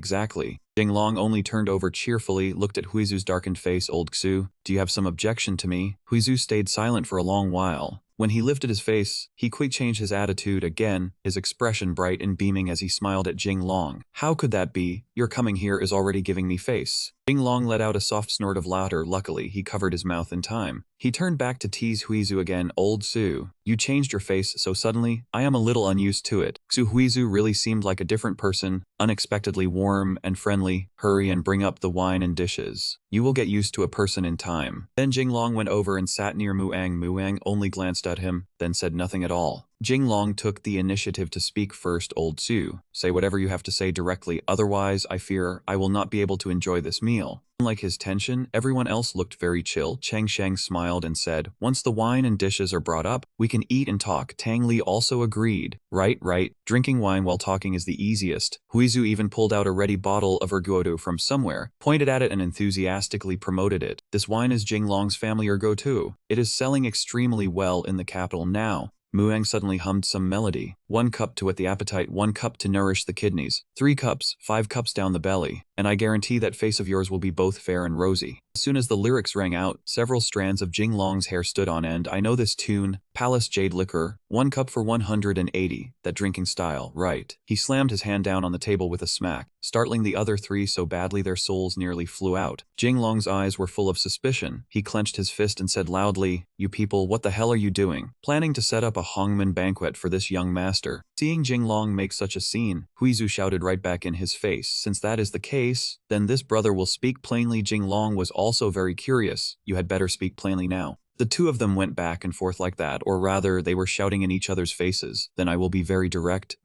Jinglong only turned over cheerfully, looked at Huizu's darkened face. Old Xu, do you have some objection to me? Huizu stayed silent for a long while. When he lifted his face, he quickly changed his attitude again, his expression bright and beaming as he smiled at Jinglong. How could that be? Your coming here is already giving me face. Jinglong let out a soft snort of laughter. Luckily, he covered his mouth in time. He turned back to tease Huizu again. Old Su, you changed your face so suddenly, I am a little unused to it. Huizu really seemed like a different person, unexpectedly warm and friendly. Hurry and bring up the wine and dishes. You will get used to a person in time. Then Jinglong went over and sat near Muang. Muang only glanced at him, then said nothing at all. Jinglong took the initiative to speak first. Old Su, say whatever you have to say directly, otherwise I fear I will not be able to enjoy this meal. Unlike his tension, everyone else looked very chill. Chang Sheng smiled and said, once the wine and dishes are brought up, we can eat and talk. Tang Li also agreed. Right. Drinking wine while talking is the easiest. Huizu even pulled out a ready bottle of erguodo from somewhere, pointed at it and enthusiastically promoted it. This wine is Jinglong's family erguodo. It is selling extremely well in the capital now. Muang suddenly hummed some melody. 1 cup to whet the appetite, 1 cup to nourish the kidneys, 3 cups, 5 cups down the belly, and I guarantee that face of yours will be both fair and rosy. As soon as the lyrics rang out, several strands of Jinglong's hair stood on end. I know this tune, Palace Jade Liquor, 1 cup for 180, that drinking style, right. He slammed his hand down on the table with a smack, startling the other 3 so badly their souls nearly flew out. Jinglong's eyes were full of suspicion. He clenched his fist and said loudly, you people, what the hell are you doing? Planning to set up a Hongman banquet for this young master. Seeing Jinglong make such a scene, Huizu shouted right back in his face, since that is the case, then this brother will speak plainly. Jinglong was also very curious. You had better speak plainly now. The 2 of them went back and forth like that, or rather, they were shouting in each other's faces. Then I will be very direct.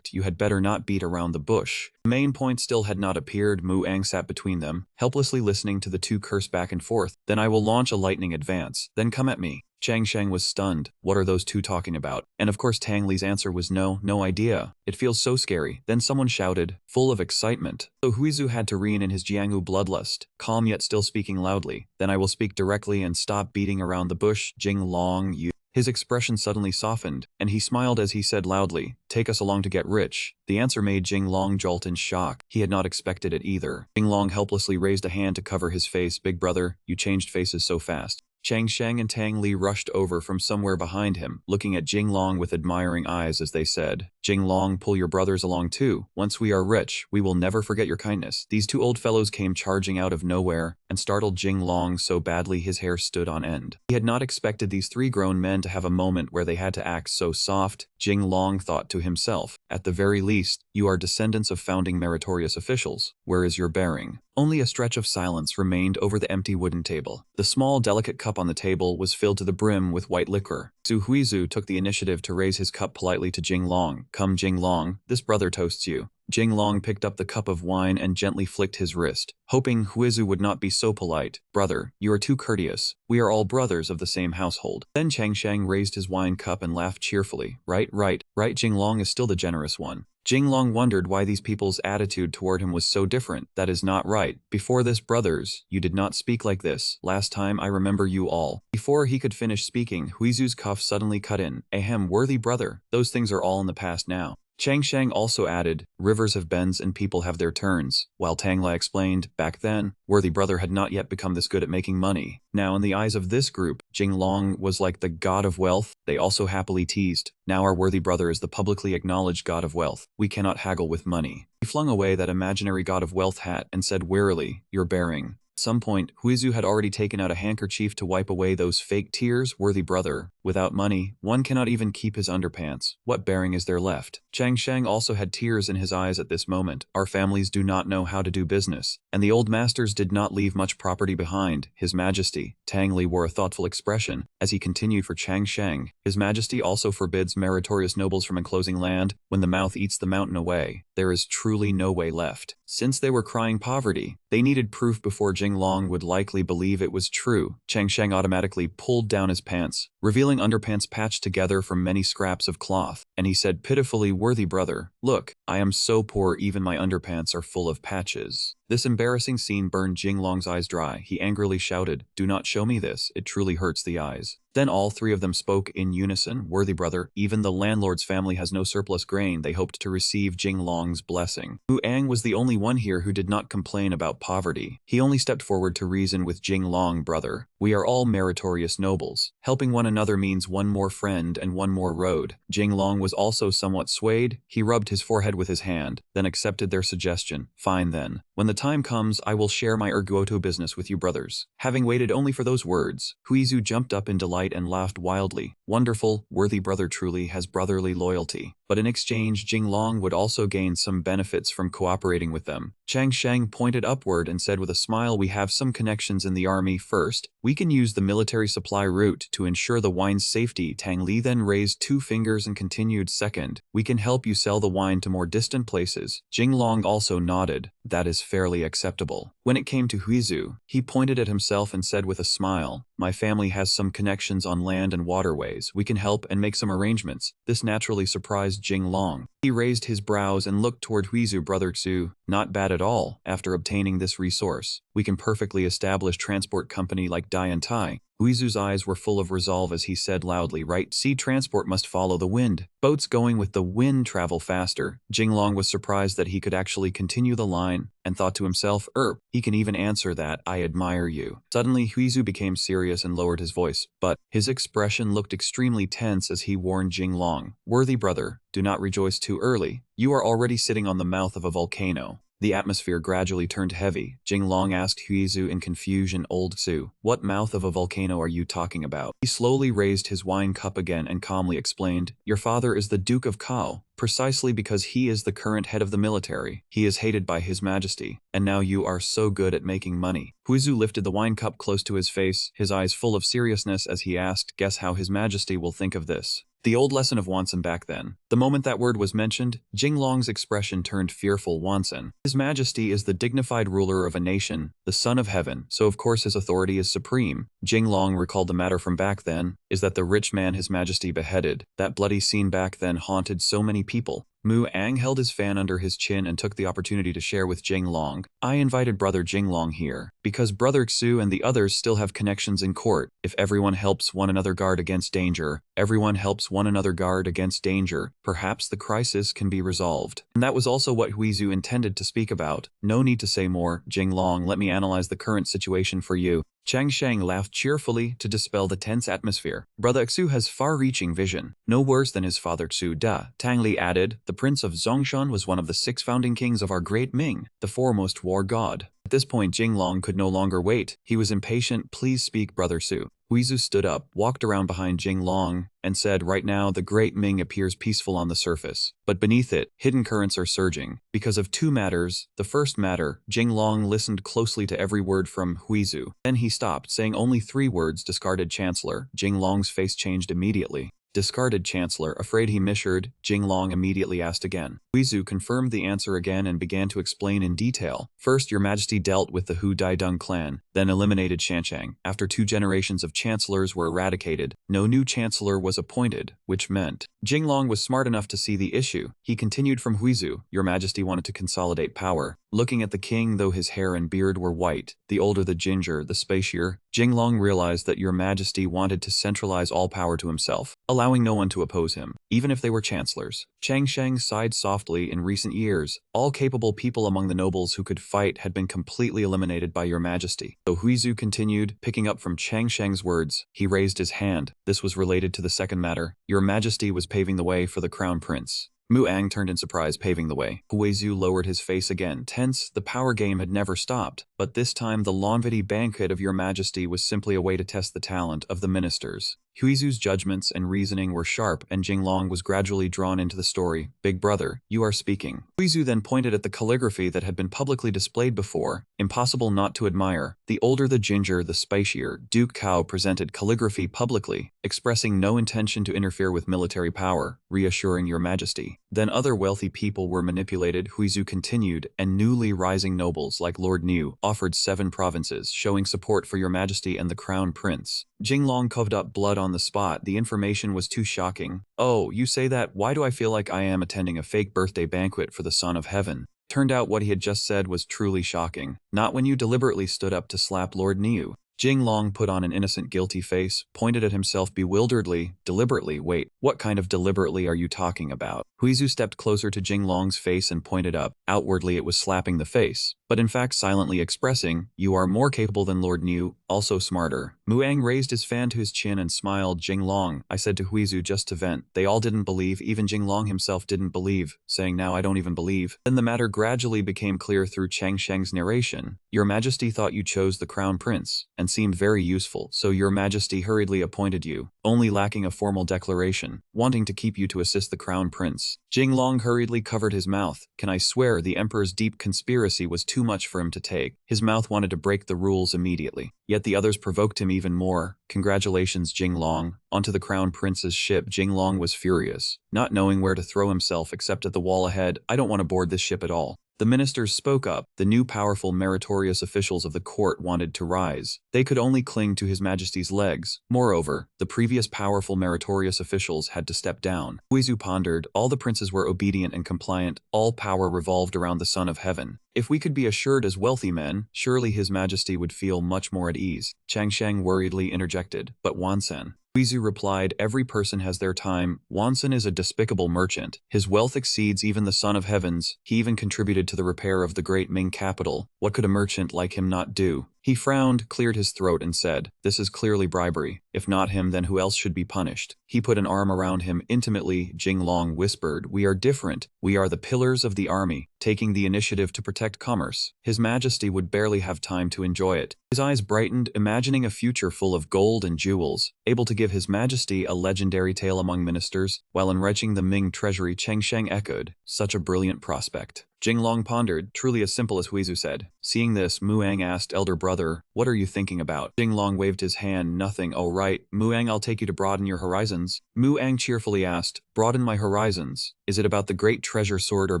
You had better not beat around the bush. The main point still had not appeared. Muang sat between them, helplessly listening to the 2 curse back and forth. Then I will launch a lightning advance. Then come at me. Chang Sheng was stunned. What are those 2 talking about? And of course Tang Li's answer was no idea. It feels so scary. Then someone shouted, full of excitement. So Huizu had to rein in his Jianghu bloodlust, calm yet still speaking loudly. Then I will speak directly and stop beating around the bush. Jinglong, you. His expression suddenly softened, and he smiled as he said loudly, "Take us along to get rich." The answer made Jinglong jolt in shock. He had not expected it either. Jinglong helplessly raised a hand to cover his face. "Big brother, you changed faces so fast." Chang Sheng and Tang Li rushed over from somewhere behind him, looking at Jinglong with admiring eyes as they said, "Jinglong, pull your brothers along too. Once we are rich, we will never forget your kindness." These two old fellows came charging out of nowhere and startled Jinglong so badly his hair stood on end. He had not expected these three grown men to have a moment where they had to act so soft. Jinglong thought to himself, "At the very least, you are descendants of founding meritorious officials. Where is your bearing?" Only a stretch of silence remained over the empty wooden table. The small, delicate cup on the table was filled to the brim with white liquor. Zhu Huizu took the initiative to raise his cup politely to Jinglong. "Come, Jinglong, this brother toasts you." Jinglong picked up the cup of wine and gently flicked his wrist, hoping Huizu would not be so polite. "Brother, you are too courteous. We are all brothers of the same household." Then Changsheng raised his wine cup and laughed cheerfully. Right, Jinglong is still the generous one." Jinglong wondered why these people's attitude toward him was so different. "That is not right. Before this, brothers, you did not speak like this. Last time I remember you all." Before he could finish speaking, Huizu's cough suddenly cut in. "Ahem, worthy brother, those things are all in the past now." Changsheng also added, "Rivers have bends and people have their turns," while Tanglai explained, "Back then, worthy brother had not yet become this good at making money." Now in the eyes of this group, Jinglong was like the god of wealth. They also happily teased, "Now our worthy brother is the publicly acknowledged god of wealth. We cannot haggle with money." He flung away that imaginary god of wealth hat and said wearily, "You're bearing." At some point, Huizu had already taken out a handkerchief to wipe away those fake tears. "Worthy brother, without money, one cannot even keep his underpants. What bearing is there left?" Chang Sheng also had tears in his eyes at this moment. "Our families do not know how to do business, and the old masters did not leave much property behind. His Majesty." Tang Li wore a thoughtful expression as he continued for Chang Sheng. "His Majesty also forbids meritorious nobles from enclosing land. When the mouth eats the mountain away, there is truly no way left." Since they were crying poverty, they needed proof before Jinglong would likely believe it was true. Chang Sheng automatically pulled down his pants, revealing underpants patched together from many scraps of cloth, and he said pitifully, "Worthy brother, look, I am so poor even my underpants are full of patches." This embarrassing scene burned Jinglong's eyes dry. He angrily shouted, "Do not show me this, it truly hurts the eyes." Then all three of them spoke in unison, "Worthy brother, even the landlord's family has no surplus grain." They hoped to receive Jinglong's blessing. Hu Ang was the only one here who did not complain about poverty. He only stepped forward to reason with Jinglong. "Brother, we are all meritorious nobles. Helping one another means one more friend and one more road." Jinglong was also somewhat swayed. He rubbed his forehead with his hand, then accepted their suggestion. "Fine then. When the time comes, I will share my erguoto business with you brothers." Having waited only for those words, Huizu jumped up in delight and laughed wildly. "Wonderful, worthy brother truly has brotherly loyalty." But in exchange, Jinglong would also gain some benefits from cooperating with them. Chang Sheng pointed upward and said with a smile, "We have some connections in the army. First, we can use the military supply route to ensure the wine's safety." Tang Li then raised two fingers and continued, "Second, we can help you sell the wine to more distant places." Jinglong also nodded. "That is fairly acceptable." When it came to Huizu, he pointed at himself and said with a smile, "My family has some connections on land and waterways. We can help and make some arrangements." This naturally surprised Jinglong. He raised his brows and looked toward Huizu. "Brother Xu, not bad at all. After obtaining this resource, we can perfectly establish transport company like Dai and Tai." Huizu's eyes were full of resolve as he said loudly, "Right, sea transport must follow the wind. Boats going with the wind travel faster." Jinglong was surprised that he could actually continue the line, and thought to himself, he can even answer that, "I admire you." Suddenly Huizu became serious and lowered his voice, but his expression looked extremely tense as he warned Jinglong, "Worthy brother, do not rejoice too early. You are already sitting on the mouth of a volcano." The atmosphere gradually turned heavy. Jinglong asked Huizu in confusion, "Old Xu, what mouth of a volcano are you talking about?" He slowly raised his wine cup again and calmly explained, "Your father is the Duke of Kao. Precisely because he is the current head of the military, he is hated by His Majesty, and now you are so good at making money." Huizu lifted the wine cup close to his face, his eyes full of seriousness as he asked, "Guess how His Majesty will think of this?" The old lesson of Wanson back then. The moment that word was mentioned, Jinglong's expression turned fearful. "Wanson. His Majesty is the dignified ruler of a nation, the son of heaven, so of course his authority is supreme." Jinglong recalled the matter from back then, is that the rich man His Majesty beheaded. That bloody scene back then haunted so many people. Mu Ang held his fan under his chin and took the opportunity to share with Jinglong. I invited brother Jinglong here, because brother Xu and the others still have connections in court. If everyone helps one another guard against danger, everyone helps one another guard against danger, perhaps the crisis can be resolved. And that was also what Huizu intended to speak about. No need to say more, Jinglong, let me analyze the current situation for you. Chang Shang laughed cheerfully to dispel the tense atmosphere. Brother Xu has far-reaching vision, no worse than his father Xu Da. Tang Li added, the Prince of Zongshan was one of the 6 founding kings of our great Ming, the foremost war god. At this point Jinglong could no longer wait. He was impatient. Please speak, Brother Xu. Huizu stood up, walked around behind Jinglong, and said, right now the great Ming appears peaceful on the surface, but beneath it, hidden currents are surging. Because of 2 matters. The first matter, Jinglong listened closely to every word from Huizu. Then he stopped, saying only 3 words, discarded Chancellor. Jinglong's face changed immediately. Discarded Chancellor, afraid he misheard, Jinglong immediately asked again. Huizu confirmed the answer again and began to explain in detail. First, your majesty dealt with the Hu Daidong clan, then eliminated Shanshang. After 2 generations of chancellors were eradicated, no new chancellor was appointed, which meant Jinglong was smart enough to see the issue. He continued from Huizu, your majesty wanted to consolidate power. Looking at the king, though his hair and beard were white, the older the ginger, the spacier, Jinglong realized that your majesty wanted to centralize all power to himself, allowing no one to oppose him, even if they were chancellors. Chang Sheng sighed softly. In recent years, all capable people among the nobles who could fight had been completely eliminated by your majesty. So Huizu continued, picking up from Chang Sheng's words. He raised his hand. This was related to the second matter. Your majesty was paving the way for the crown prince. Mu Ang turned in surprise, paving the way. Huizu lowered his face again, tense. The power game had never stopped, but this time the Lonvity banquet of your majesty was simply a way to test the talent of the ministers. Huizu's judgments and reasoning were sharp, and Jinglong was gradually drawn into the story. Big brother, you are speaking. Huizu then pointed at the calligraphy that had been publicly displayed before. Impossible not to admire. The older the ginger, the spicier. Duke Cao presented calligraphy publicly, expressing no intention to interfere with military power, reassuring your majesty. Then other wealthy people were manipulated, Huizu continued, and newly rising nobles like Lord Niu offered 7 provinces, showing support for your majesty and the crown prince. Jinglong coughed up blood on the spot. The information was too shocking. Oh, you say that? Why do I feel like I am attending a fake birthday banquet for the son of heaven? Turned out what he had just said was truly shocking. Not when you deliberately stood up to slap Lord Niu. Jinglong put on an innocent, guilty face, pointed at himself bewilderedly. Deliberately? Wait, what kind of deliberately are you talking about? Huizu stepped closer to Jinglong's face and pointed up. Outwardly it was slapping the face, but in fact silently expressing, you are more capable than Lord Niu, also smarter. Muang raised his fan to his chin and smiled. Jinglong, I said to Huizu just to vent. They all didn't believe, even Jinglong himself didn't believe, saying now I don't even believe. Then the matter gradually became clear through Chang Sheng's narration. Your majesty thought you chose the crown prince, and seemed very useful, so your majesty hurriedly appointed you, only lacking a formal declaration, wanting to keep you to assist the crown prince. Jinglong hurriedly covered his mouth. Can I swear the emperor's deep conspiracy was too much for him to take. His mouth wanted to break the rules immediately. Yet the others provoked him even more. Congratulations, Jinglong. Onto the crown prince's ship. Jinglong was furious, not knowing where to throw himself except at the wall ahead. I don't want to board this ship at all. The ministers spoke up. The new powerful meritorious officials of the court wanted to rise. They could only cling to His Majesty's legs. Moreover, the previous powerful meritorious officials had to step down. Huizu pondered. All the princes were obedient and compliant. All power revolved around the Son of Heaven. If we could be assured as wealthy men, surely His Majesty would feel much more at ease. Chang Sheng worriedly interjected. But Wansen. Huizu replied, every person has their time. Wansen is a despicable merchant. His wealth exceeds even the Son of Heaven's. He even contributed to the repair of the great Ming capital. What could a merchant like him not do? He frowned, cleared his throat and said, this is clearly bribery. If not him, then who else should be punished? He put an arm around him intimately. Jinglong whispered, we are different. We are the pillars of the army, taking the initiative to protect commerce. His Majesty would barely have time to enjoy it. His eyes brightened, imagining a future full of gold and jewels, able to give His Majesty a legendary tale among ministers, while enriching the Ming treasury. Cheng Sheng echoed, such a brilliant prospect. Jinglong pondered, truly as simple as Huizu said. Seeing this, Muang asked, elder brother, what are you thinking about? Jinglong waved his hand, nothing. Oh right, Muang, I'll take you to broaden your horizons. Muang cheerfully asked, broaden my horizons? Is it about the great treasure sword or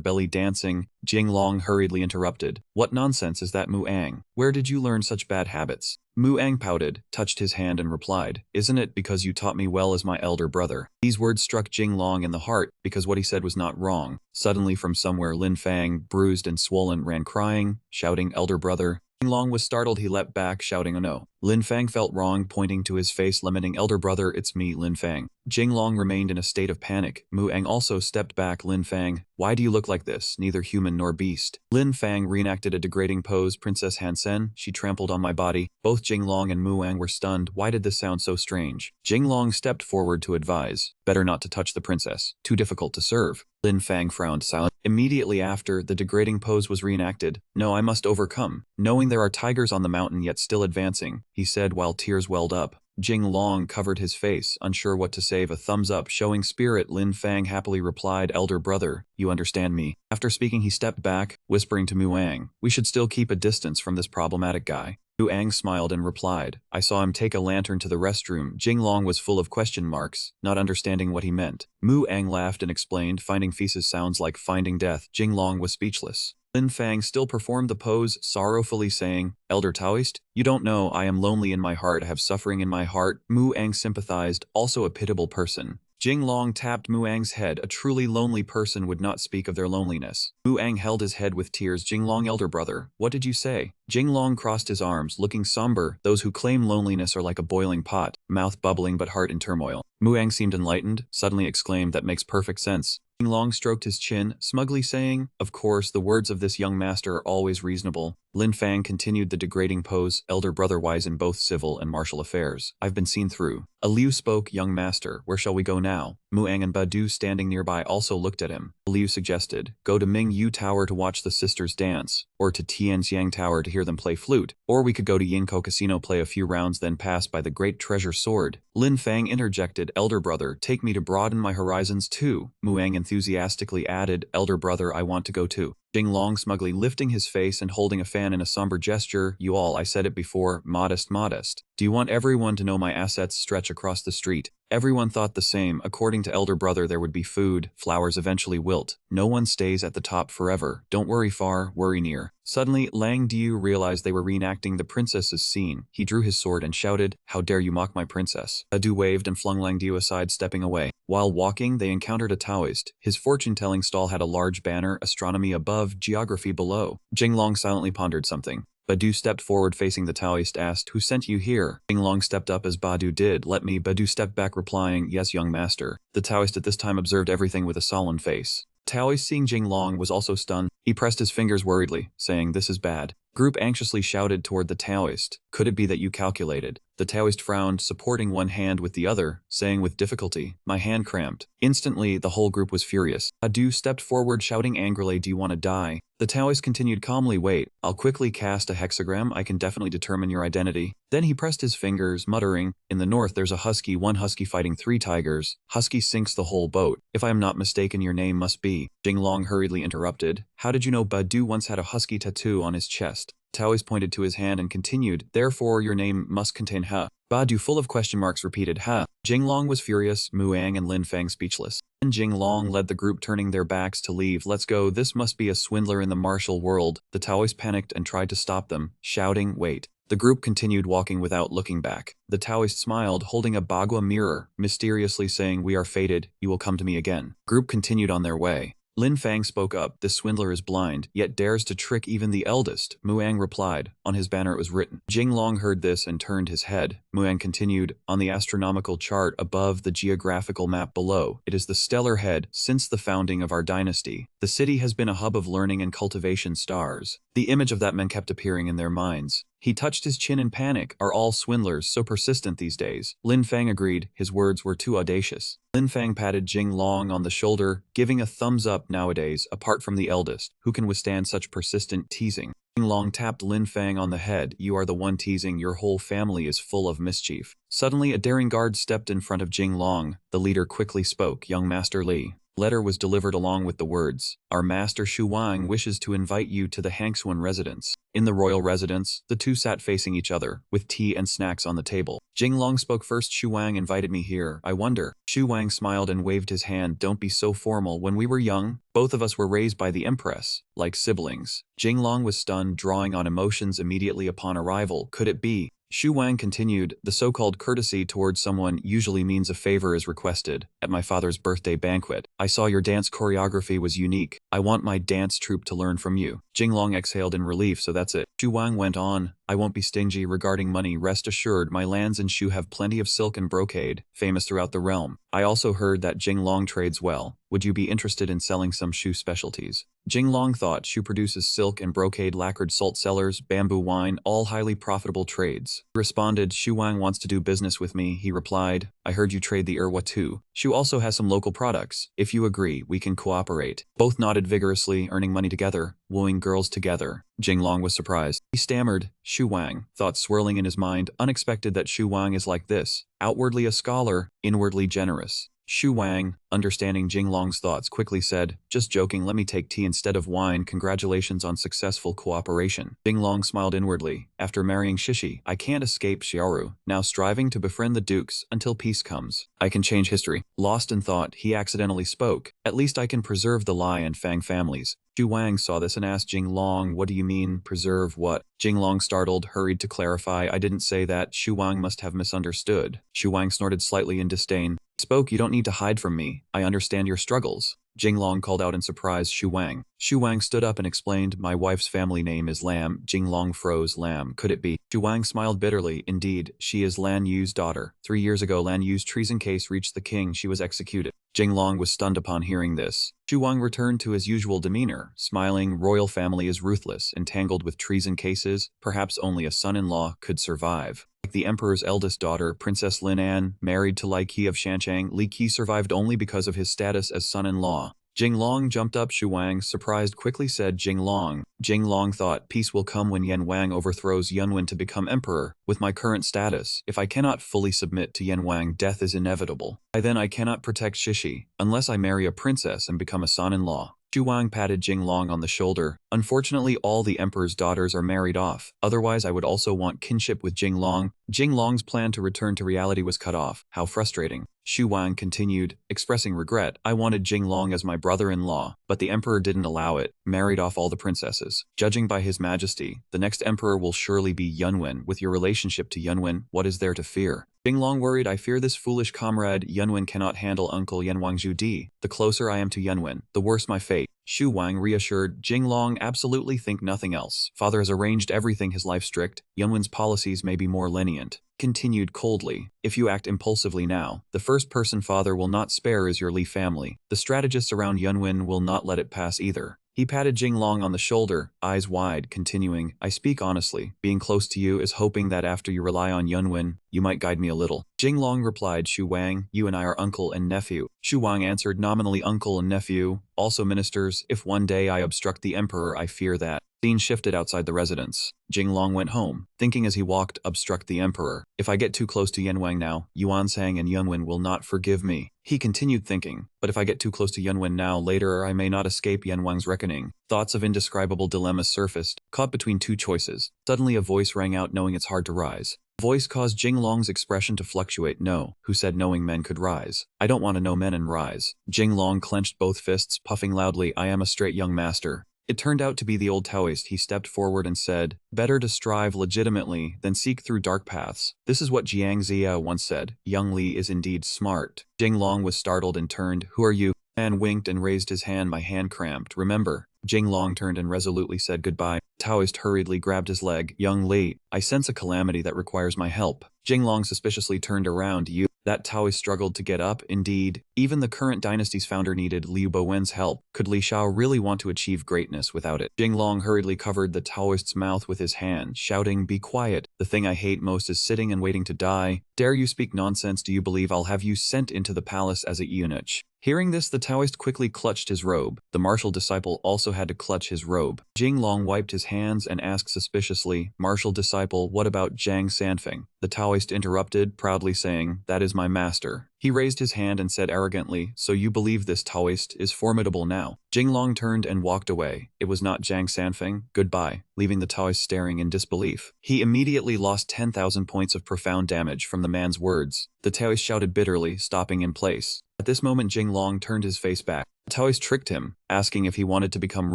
belly dancing? Jing Long hurriedly interrupted. What nonsense is that, Muang? Where did you learn such bad habits? Muang pouted, touched his hand and replied, Isn't it because you taught me well as my elder brother? These words struck Jing Long in the heart because what he said was not wrong. Suddenly from somewhere Lin Fang, bruised and swollen, ran crying, shouting, Elder brother. Jing Long was startled. He leapt back, shouting, Oh no. Lin Fang felt wrong, pointing to his face, lamenting, Elder brother, it's me, Lin Fang. Jing Long remained in a state of panic. Muang also stepped back. Lin Fang, why do you look like this, neither human nor beast? Lin Fang reenacted a degrading pose. Princess Hansen, she trampled on my body. Both Jing Long and Muang were stunned. Why did this sound so strange? Jing Long stepped forward to advise. Better not to touch the princess. Too difficult to serve. Lin Fang frowned silently. Immediately after, the degrading pose was reenacted. No, I must overcome. Knowing there are tigers on the mountain yet still advancing, he said while tears welled up. Jing Long covered his face, unsure what to say. A thumbs up showing spirit. Lin Fang happily replied, Elder brother, you understand me. After speaking, he stepped back, whispering to Muang, we should still keep a distance from this problematic guy. Muang smiled and replied, I saw him take a lantern to the restroom. Jing Long was full of question marks, not understanding what he meant. Muang laughed and explained, finding feces sounds like finding death. Jing Long was speechless. Lin Fang still performed the pose, sorrowfully saying, Elder Taoist, you don't know I am lonely in my heart, I have suffering in my heart. Muang sympathized, also a pitiable person. Jing Long tapped Muang's head. A truly lonely person would not speak of their loneliness. Muang held his head with tears. Jing Long, elder brother, what did you say? Jing Long crossed his arms, looking somber. Those who claim loneliness are like a boiling pot, mouth bubbling but heart in turmoil. Muang seemed enlightened, suddenly exclaimed, that makes perfect sense. Jing Long stroked his chin, smugly saying, Of course, the words of this young master are always reasonable. Lin Fang continued the degrading pose, elder brother wise in both civil and martial affairs. I've been seen through. A Liu spoke, young master, where shall we go now? Muang and Badu standing nearby also looked at him. Liu suggested, go to Ming Yu Tower to watch the sisters dance, or to Tianxiang Tower to hear them play flute, or we could go to Yinko Casino, play a few rounds, then pass by the Great Treasure Sword. Lin Fang interjected, elder brother, take me to broaden my horizons too. Muang enthusiastically added, elder brother, I want to go too. Jing Long smugly lifting his face and holding a fan in a somber gesture, you all, I said it before, modest, modest. Do you want everyone to know my assets stretch across the street? Everyone thought the same. According to elder brother, there would be food, flowers eventually wilt. No one stays at the top forever. Don't worry far, worry near. Suddenly, Lang Diu realized they were reenacting the princess's scene. He drew his sword and shouted, how dare you mock my princess? Adu waved and flung Lang Diu aside, stepping away. While walking, they encountered a Taoist. His fortune-telling stall had a large banner, astronomy above, geography below. Jing Long silently pondered something. Badu stepped forward facing the Taoist, asked, who sent you here? Jing Long stepped up as Badu did, let me. Badu stepped back replying, yes, young master. The Taoist at this time observed everything with a solemn face. Taoist seeing Jing Long was also stunned. He pressed his fingers worriedly, saying, this is bad. Group anxiously shouted toward the Taoist, could it be that you calculated? The Taoist frowned, supporting one hand with the other, saying with difficulty, my hand cramped. Instantly, the whole group was furious. Adu stepped forward shouting angrily, do you want to die? The Taoist continued calmly, wait, I'll quickly cast a hexagram, I can definitely determine your identity. Then he pressed his fingers, muttering, in the north there's a husky, one husky fighting 3 tigers. Husky sinks the whole boat. If I am not mistaken, your name must be. Jing Long hurriedly interrupted, how did you know Badu once had a husky tattoo on his chest? Taoist pointed to his hand and continued, therefore your name must contain Ha. Badu full of question marks repeated Ha. Jing Long was furious, Muang and Lin Fang speechless. And Jing Long led the group, turning their backs to leave. Let's go, this must be a swindler in the martial world. The Taoist panicked and tried to stop them, shouting, wait. The group continued walking without looking back. The Taoist smiled, holding a bagua mirror, mysteriously saying, we are fated, you will come to me again. Group continued on their way. Lin Fang spoke up, this swindler is blind, yet dares to trick even the eldest. Muang replied, on his banner it was written. Jing Long heard this and turned his head. Muang continued, on the astronomical chart above, the geographical map below, it is the stellar head. Since the founding of our dynasty, the city has been a hub of learning and cultivation stars. The image of that man kept appearing in their minds. He touched his chin in panic. Are all swindlers so persistent these days? Lin Fang agreed, his words were too audacious. Lin Fang patted Jing Long on the shoulder, giving a thumbs up. Nowadays, apart from the eldest, who can withstand such persistent teasing? Jing Long tapped Lin Fang on the head, you are the one teasing, your whole family is full of mischief. Suddenly a daring guard stepped in front of Jing Long. The leader quickly spoke, young Master Li. Letter was delivered along with the words, "Our master Shu Wang wishes to invite you to the Hangsuan residence." In the royal residence, the two sat facing each other, with tea and snacks on the table. Jinglong spoke first. "Shu Wang invited me here, I wonder." Shu Wang smiled and waved his hand. "Don't be so formal. When we were young, both of us were raised by the Empress, like siblings." Jinglong was stunned, drawing on emotions immediately upon arrival. Could it be? Shu Wang continued, "The so-called courtesy towards someone usually means a favor is requested. At my father's birthday banquet, I saw your dance choreography was unique. I want my dance troupe to learn from you." Jinglong exhaled in relief. "So that's it." Shu Wang went on, "I won't be stingy regarding money. Rest assured, my lands in Shu have plenty of silk and brocade, famous throughout the realm. I also heard that Jinglong trades well. Would you be interested in selling some Shu specialties?" Jinglong thought. Shu produces silk and brocade, lacquered salt cellars, bamboo wine, all highly profitable trades. He responded, "Shu Wang wants to do business with me." He replied, "I heard you trade the erwa too. Shu also has some local products. If you agree, we can cooperate." Both nodded vigorously, earning money together, wooing girls together. Jinglong was surprised. He stammered, "Shu Wang," thoughts swirling in his mind, unexpected that Shu Wang is like this, outwardly a scholar, inwardly generous. Shu Wang, understanding Jinglong's thoughts, quickly said, "Just joking, let me take tea instead of wine. Congratulations on successful cooperation." Jinglong smiled inwardly. After marrying Shishi, I can't escape Xiaoru, now striving to befriend the dukes until peace comes. I can change history. Lost in thought, he accidentally spoke. At least I can preserve the Lai and Fang families. Shu Wang saw this and asked Jinglong, "What do you mean, preserve what?" Jinglong, startled, hurried to clarify, "I didn't say that." Shu Wang must have misunderstood. Shu Wang snorted slightly in disdain. "Spoke, you don't need to hide from me. I understand your struggles." Jinglong called out in surprise, "Shu Wang." Shu Wang stood up and explained, "My wife's family name is Lam." Jinglong froze. Lam, could it be? Shu Wang smiled bitterly. "Indeed, she is Lan Yu's daughter. 3 years ago, Lan Yu's treason case reached the king. She was executed." Jinglong was stunned upon hearing this. Shu Wang returned to his usual demeanor, smiling. Royal family is ruthless, entangled with treason cases. Perhaps only a son-in-law could survive. Like the emperor's eldest daughter, Princess Lin An, married to Li Qi of Shanchang, Li Qi survived only because of his status as son-in-law. Jinglong jumped up. Shu Wang, surprised, quickly said, "Jinglong." Jinglong thought, peace will come when Yan Wang overthrows Yunwen to become emperor. With my current status, if I cannot fully submit to Yan Wang, death is inevitable. Then I cannot protect Shishi, unless I marry a princess and become a son-in-law. Shu Wang patted Jinglong on the shoulder. "Unfortunately, all the emperor's daughters are married off. Otherwise, I would also want kinship with Jinglong." Jinglong's plan to return to reality was cut off. How frustrating. Shu Wang continued, expressing regret. "I wanted Jinglong as my brother-in-law, but the emperor didn't allow it. Married off all the princesses. Judging by his majesty, the next emperor will surely be Yunwen. With your relationship to Yunwen, what is there to fear?" Jinglong worried, "I fear this foolish comrade. Yunwen cannot handle Uncle Yanwangju Di. The closer I am to Yunwen, the worse my fate." Shu Wang reassured, "Jinglong, absolutely think nothing else. Father has arranged everything, his life strict. Yunwen's policies may be more lenient." Continued coldly, "If you act impulsively now, the first person father will not spare is your Li family. The strategists around Yunwen will not let it pass either." He patted Jinglong on the shoulder, eyes wide, continuing, "I speak honestly. Being close to you is hoping that after you rely on Yunwen, you might guide me a little." Jinglong replied, "Shu Wang, you and I are uncle and nephew." Shu Wang answered, "Nominally uncle and nephew, also ministers. If one day I obstruct the emperor, I fear that." Scene shifted outside the residence. Jinglong went home, thinking as he walked, obstruct the emperor. If I get too close to Yanwang now, Yuansang and Yunwen will not forgive me. He continued thinking, but if I get too close to Yunwen now, later I may not escape Yanwang's reckoning. Thoughts of indescribable dilemmas surfaced, caught between two choices. Suddenly a voice rang out, knowing it's hard to rise. Voice caused Jinglong's expression to fluctuate. "No, who said knowing men could rise? I don't want to know men and rise." Jinglong clenched both fists, puffing loudly, "I am a straight young master." It turned out to be the old Taoist. He stepped forward and said, "Better to strive legitimately than seek through dark paths." This is what Jiang Ziya once said. Young Li is indeed smart. Jinglong was startled and turned. "Who are you?" Man winked and raised his hand. "My hand cramped. Remember." Jinglong turned and resolutely said goodbye. Taoist hurriedly grabbed his leg. "Young Li, I sense a calamity that requires my help." Jinglong suspiciously turned around. "You?" That Taoist struggled to get up. Indeed, even the current dynasty's founder needed Liu Bowen's help. Could Li Shao really want to achieve greatness without it? Jinglong hurriedly covered the Taoist's mouth with his hand, shouting, "Be quiet. The thing I hate most is sitting and waiting to die. Dare you speak nonsense? Do you believe I'll have you sent into the palace as a eunuch?" Hearing this, the Taoist quickly clutched his robe. The martial disciple also had to clutch his robe. Jinglong wiped his hands and asked suspiciously, "Martial disciple, what about Zhang Sanfeng?" The Taoist interrupted, proudly saying, "That is my master. He raised his hand and said arrogantly, "So you believe this Taoist is formidable now?" Jinglong turned and walked away. It was not Zhang Sanfeng. Goodbye, leaving the Taoist staring in disbelief. He immediately lost 10,000 points of profound damage from the man's words. The Taoist shouted bitterly, stopping in place. At this moment Jinglong turned his face back. The Taoist tricked him, asking if he wanted to become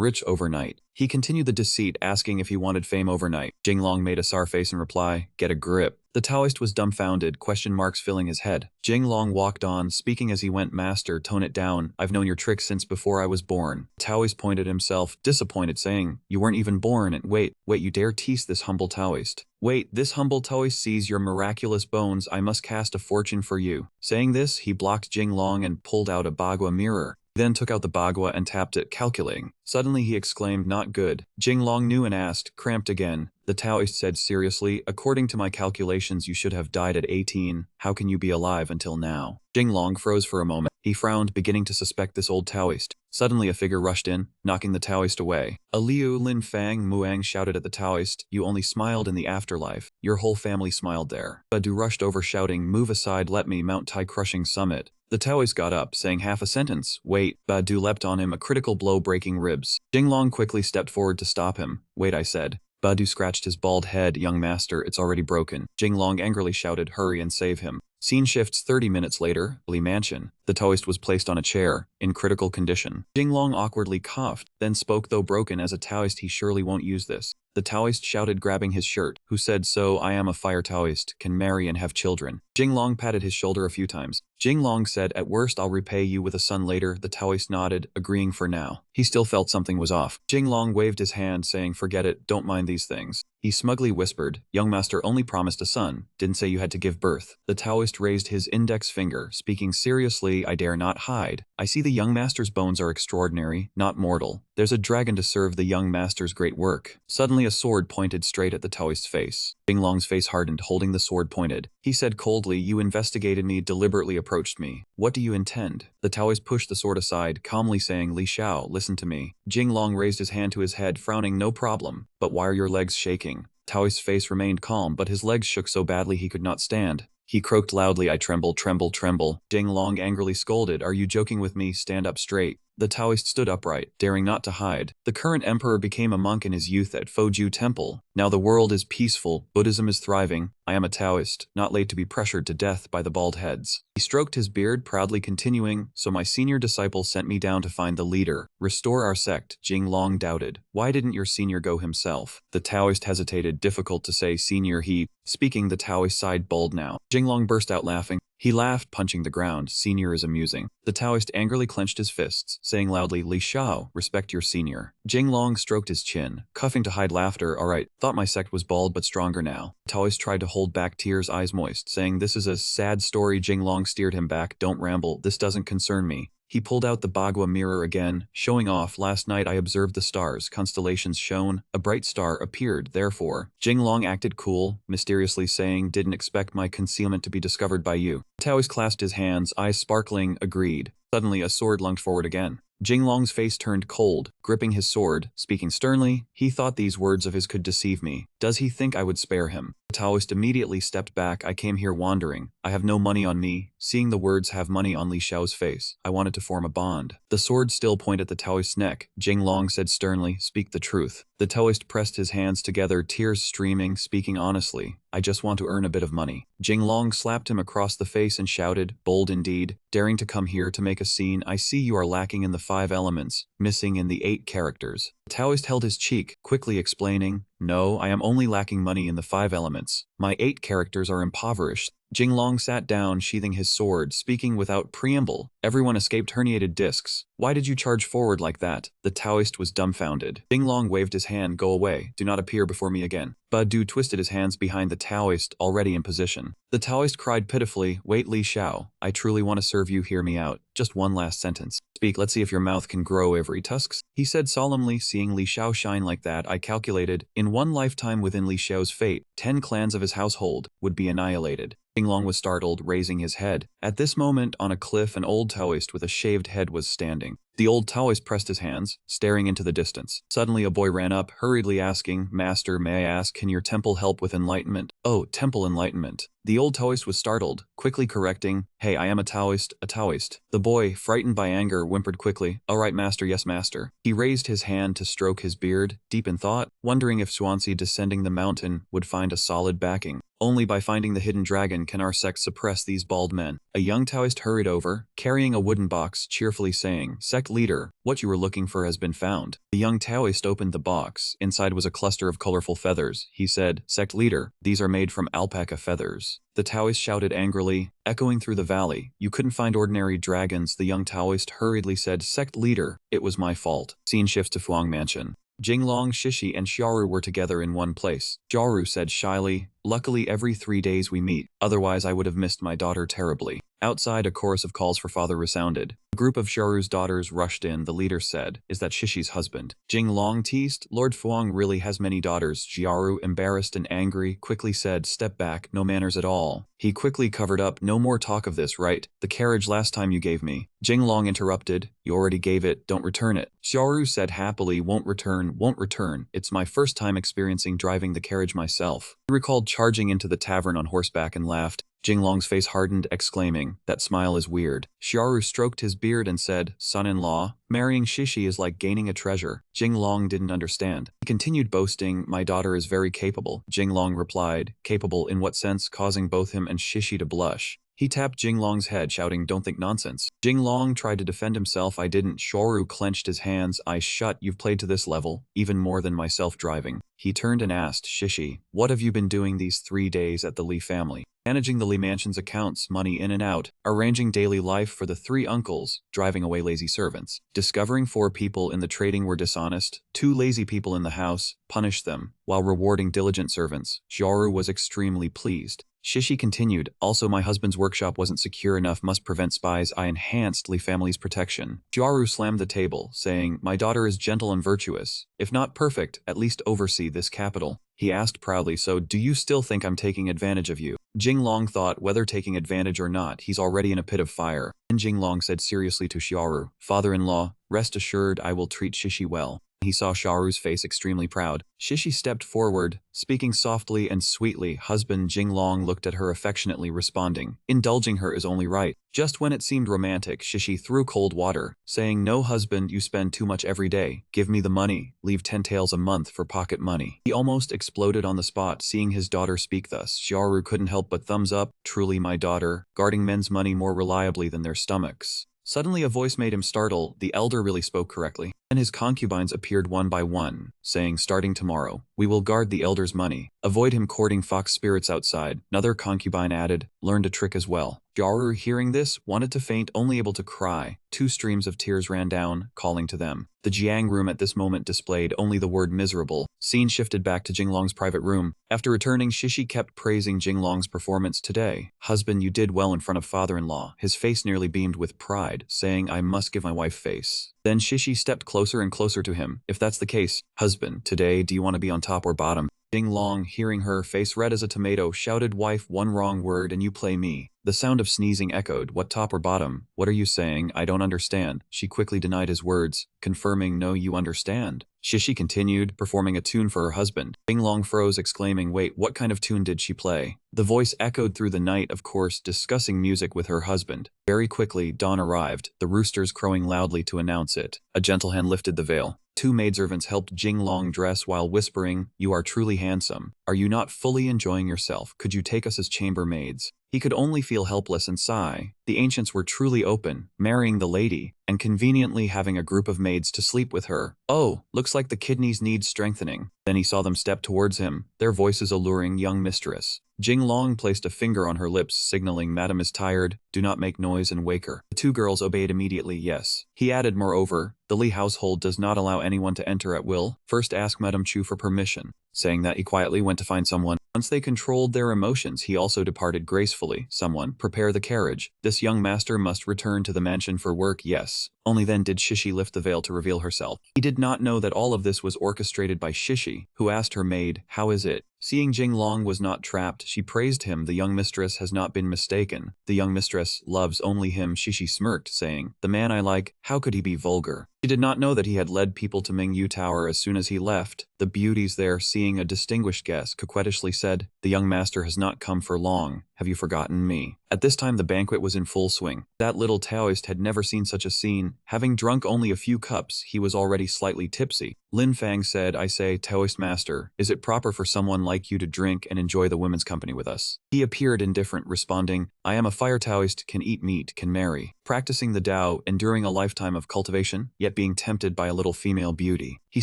rich overnight. He continued the deceit, asking if he wanted fame overnight. Jinglong made a sour face in reply, "Get a grip." The Taoist was dumbfounded, question marks filling his head. Jinglong walked on, speaking as he went, "Master, tone it down. I've known your tricks since before I was born." The Taoist pointed himself, disappointed, saying, "You weren't even born, and wait, you dare tease this humble Taoist. Wait, this humble Taoist sees your miraculous bones, I must cast a fortune for you." Saying this, he blocked Jinglong and pulled out a bagua mirror. Then took out the bagua and tapped it, calculating. Suddenly he exclaimed, "Not good." Jinglong knew and asked, cramped again. The Taoist said seriously, "According to my calculations you should have died at 18. How can you be alive until now?" Jinglong froze for a moment. He frowned, beginning to suspect this old Taoist. Suddenly a figure rushed in, knocking the Taoist away. A Liu Lin Fang Muang shouted at the Taoist, "You only smiled in the afterlife. Your whole family smiled there." Badu rushed over shouting, "Move aside, let me mount Tai-crushing summit." The Taoist got up, saying half a sentence. "Wait." Badu leapt on him, a critical blow breaking ribs. Jinglong quickly stepped forward to stop him. "Wait," I said. Badu scratched his bald head. "Young master, it's already broken." Jinglong angrily shouted, "Hurry and save him." Scene shifts 30 minutes later, Li Mansion. The Taoist was placed on a chair, in critical condition. Jinglong awkwardly coughed, then spoke, though broken as a Taoist, "He surely won't use this." The Taoist shouted, grabbing his shirt, "Who said so? I am a fire Taoist, can marry and have children." Jinglong patted his shoulder a few times. Jinglong said, "At worst I'll repay you with a son later." The Taoist nodded, agreeing for now. He still felt something was off. Jinglong waved his hand, saying, "Forget it, don't mind these things." He smugly whispered, "Young master only promised a son, didn't say you had to give birth." The Taoist raised his index finger, speaking seriously, "I dare not hide. I see the young master's bones are extraordinary, not mortal. There's a dragon to serve the young master's great work." Suddenly a sword pointed straight at the Taoist's face. Jinglong's face hardened, holding the sword pointed. He said coldly, "You investigated me, deliberately approached me. What do you intend?" The Taoist pushed the sword aside, calmly saying, "Li Xiao, listen to me." Jinglong raised his hand to his head, frowning, "No problem. But why are your legs shaking?" Taoist's face remained calm, but his legs shook so badly he could not stand. He croaked loudly, "I tremble, tremble, tremble." Jinglong angrily scolded, "Are you joking with me? Stand up straight." The Taoist stood upright, daring not to hide. The current emperor became a monk in his youth at Foju Temple. Now the world is peaceful, Buddhism is thriving. I am a Taoist, not laid to be pressured to death by the bald heads. He stroked his beard, proudly continuing, "So my senior disciple sent me down to find the leader. Restore our sect." Jinglong doubted. "Why didn't your senior go himself?" The Taoist hesitated, difficult to say senior. Speaking, the Taoist sighed, bold now. Jinglong burst out laughing. He laughed, punching the ground. "Senior is amusing." The Taoist angrily clenched his fists, saying loudly, "Li Xiao, respect your senior." Jinglong stroked his chin, coughing to hide laughter. "All right, thought my sect was bald but stronger now." The Taoist tried to hold back tears, eyes moist, saying, "This is a sad story." Jinglong steered him back, "Don't ramble, this doesn't concern me." He pulled out the bagua mirror again, showing off, "Last night I observed the stars, constellations shone, a bright star appeared, therefore." Jinglong acted cool, mysteriously saying, "Didn't expect my concealment to be discovered by you." The Taoist clasped his hands, eyes sparkling, agreed. Suddenly a sword lunged forward again. Jinglong's face turned cold, gripping his sword, speaking sternly, "He thought these words of his could deceive me. Does he think I would spare him?" The Taoist immediately stepped back. "I came here wandering. I have no money on me." Seeing the words "have money" on Li Xiao's face, I wanted to form a bond. The sword still pointed at the Taoist's neck. Jinglong said sternly, "Speak the truth." The Taoist pressed his hands together, tears streaming, speaking honestly, "I just want to earn a bit of money." Jinglong slapped him across the face and shouted, bold indeed, daring to come here to make a scene. "I see you are lacking in the 5 elements, missing in the 8 characters." The Taoist held his cheek, quickly explaining, "No, I am only lacking money in the 5 elements. My 8 characters are impoverished." Jinglong sat down, sheathing his sword, speaking without preamble. Everyone escaped herniated discs. "Why did you charge forward like that?" The Taoist was dumbfounded. Jinglong waved his hand, "Go away, do not appear before me again." Badu twisted his hands behind the Taoist, already in position. The Taoist cried pitifully, "Wait, Li Xiao, I truly want to serve you, hear me out. Just one last sentence. Speak, let's see if your mouth can grow every tusks." He said solemnly, seeing Li Xiao shine like that, I calculated, in one lifetime within Li Xiao's fate, 10 clans of his household would be annihilated. Jinglong was startled, raising his head. At this moment, on a cliff, an old Taoist with a shaved head was standing. The old Taoist pressed his hands, staring into the distance. Suddenly a boy ran up, hurriedly asking, "Master, may I ask, can your temple help with enlightenment?" "Oh, temple enlightenment." The old Taoist was startled, quickly correcting, "Hey, I am a Taoist, a Taoist." The boy, frightened by anger, whimpered quickly, "All right, master, yes, master." He raised his hand to stroke his beard, deep in thought, wondering if Swansea descending the mountain would find a solid backing. Only by finding the hidden dragon can our sect suppress these bald men. A young Taoist hurried over, carrying a wooden box, cheerfully saying, "Sect leader, what you were looking for has been found." The young Taoist opened the box. Inside was a cluster of colorful feathers. He said, "Sect leader, these are made from alpaca feathers." The Taoist shouted angrily, echoing through the valley, "You couldn't find ordinary dragons." The young Taoist hurriedly said, "Sect leader, it was my fault." Scene shifts to Fuang Mansion. Jinglong, Shishi, and Xiaoru were together in one place. Xiaoru said shyly, "Luckily every 3 days we meet, otherwise I would have missed my daughter terribly." Outside, a chorus of calls for father resounded. A group of Xiaoru's daughters rushed in. The leader said, "Is that Shishi's husband?" Jinglong teased, "Lord Fuang really has many daughters." Xiaoru, embarrassed and angry, quickly said, "Step back, no manners at all." He quickly covered up, "No more talk of this, right? The carriage last time you gave me." Jinglong interrupted, "You already gave it, don't return it." Xiaoru said happily, "Won't return, won't return. It's my first time experiencing driving the carriage myself." He recalled charging into the tavern on horseback and laughed. Jinglong's face hardened, exclaiming, "That smile is weird." Xiaoru stroked his beard and said, "Son-in-law, marrying Shishi is like gaining a treasure." Jinglong didn't understand. He continued boasting, "My daughter is very capable." Jinglong replied, "Capable in what sense?" causing both him and Shishi to blush. He tapped Jinglong's head, shouting, "Don't think nonsense." Jinglong tried to defend himself. "I didn't." Xiaoru clenched his hands. "Eyes shut. You've played to this level, even more than myself driving." He turned and asked, "Shishi, what have you been doing these 3 days at the Li family?" "Managing the Li mansion's accounts, money in and out, arranging daily life for the 3 uncles, driving away lazy servants. Discovering 4 people in the trading were dishonest, 2 lazy people in the house, punished them, while rewarding diligent servants." Xiaoru was extremely pleased. Shishi continued, "Also my husband's workshop wasn't secure enough, must prevent spies. I enhanced Li family's protection." Xiaoru slammed the table, saying, "My daughter is gentle and virtuous. If not perfect, at least oversee this capital." He asked proudly, "So do you still think I'm taking advantage of you?" Jinglong thought, whether taking advantage or not, he's already in a pit of fire. And Jinglong said seriously to Xiaoru, "Father-in-law, rest assured I will treat Shishi well." He saw Xiaoru's face, extremely proud. Shishi stepped forward, speaking softly and sweetly. Husband Jinglong looked at her affectionately, responding, "Indulging her is only right." Just when it seemed romantic, Shishi threw cold water, saying, "No husband, you spend too much every day. Give me the money. Leave 10 taels a month for pocket money." He almost exploded on the spot, seeing his daughter speak thus. Xiaoru couldn't help but thumbs up. Truly my daughter, guarding men's money more reliably than their stomachs. Suddenly a voice made him startle. The elder really spoke correctly. And his concubines appeared one by one, saying, "Starting tomorrow, we will guard the elder's money. Avoid him courting fox spirits outside." Another concubine added, "Learned a trick as well." Xiaoru, hearing this, wanted to faint, only able to cry. 2 streams of tears ran down, calling to them. The Jiang room at this moment displayed only the word miserable. Scene shifted back to Jinglong's private room. After returning, Shishi kept praising Jinglong's performance today. "Husband, you did well in front of father-in-law." His face nearly beamed with pride, saying, "I must give my wife face." Then Shishi stepped closer and closer to him. "If that's the case, husband, today do you want to be on top or bottom?" Jinglong, hearing her, face red as a tomato, shouted, "Wife, one wrong word and you play me." The sound of sneezing echoed. "What top or bottom? What are you saying? I don't understand." She quickly denied his words, confirming, "No, you understand." Shishi continued, performing a tune for her husband. Jinglong froze, exclaiming, "Wait, what kind of tune did she play?" The voice echoed through the night, of course, discussing music with her husband. Very quickly, dawn arrived, the roosters crowing loudly to announce it. A gentle hand lifted the veil. 2 maidservants helped Jinglong dress while whispering, "You are truly handsome. Are you not fully enjoying yourself? Could you take us as chambermaids?" He could only feel helpless and sigh. The ancients were truly open, marrying the lady, and conveniently having a group of maids to sleep with her. "Oh, looks like the kidneys need strengthening." Then he saw them step towards him, their voices alluring, "Young mistress." Jinglong placed a finger on her lips, signaling, "Madam is tired, do not make noise and wake her." The 2 girls obeyed immediately, yes. He added, "Moreover, the Li household does not allow anyone to enter at will. First ask Madame Chu for permission." Saying that, he quietly went to find someone. Once they controlled their emotions, he also departed gracefully. "Someone, prepare the carriage. This young master must return to the mansion for work." "Yes." Only then did Shishi lift the veil to reveal herself. He did not know that all of this was orchestrated by Shishi, who asked her maid, "How is it?" Seeing Jinglong was not trapped, she praised him. "The young mistress has not been mistaken. The young mistress loves only him." Shishi smirked, saying, "The man I like, how could he be vulgar?" She did not know that he had led people to Mingyu Tower as soon as he left. The beauties there, seeing a distinguished guest, coquettishly said, "The young master has not come for long. Have you forgotten me?" At this time the banquet was in full swing. That little Taoist had never seen such a scene. Having drunk only a few cups, he was already slightly tipsy. Lin Fang said, "I say, Taoist master, is it proper for someone like you to drink and enjoy the women's company with us?" He appeared indifferent, responding, "I am a fire Taoist, can eat meat, can marry." Practicing the Tao, enduring a lifetime of cultivation, yet being tempted by a little female beauty. He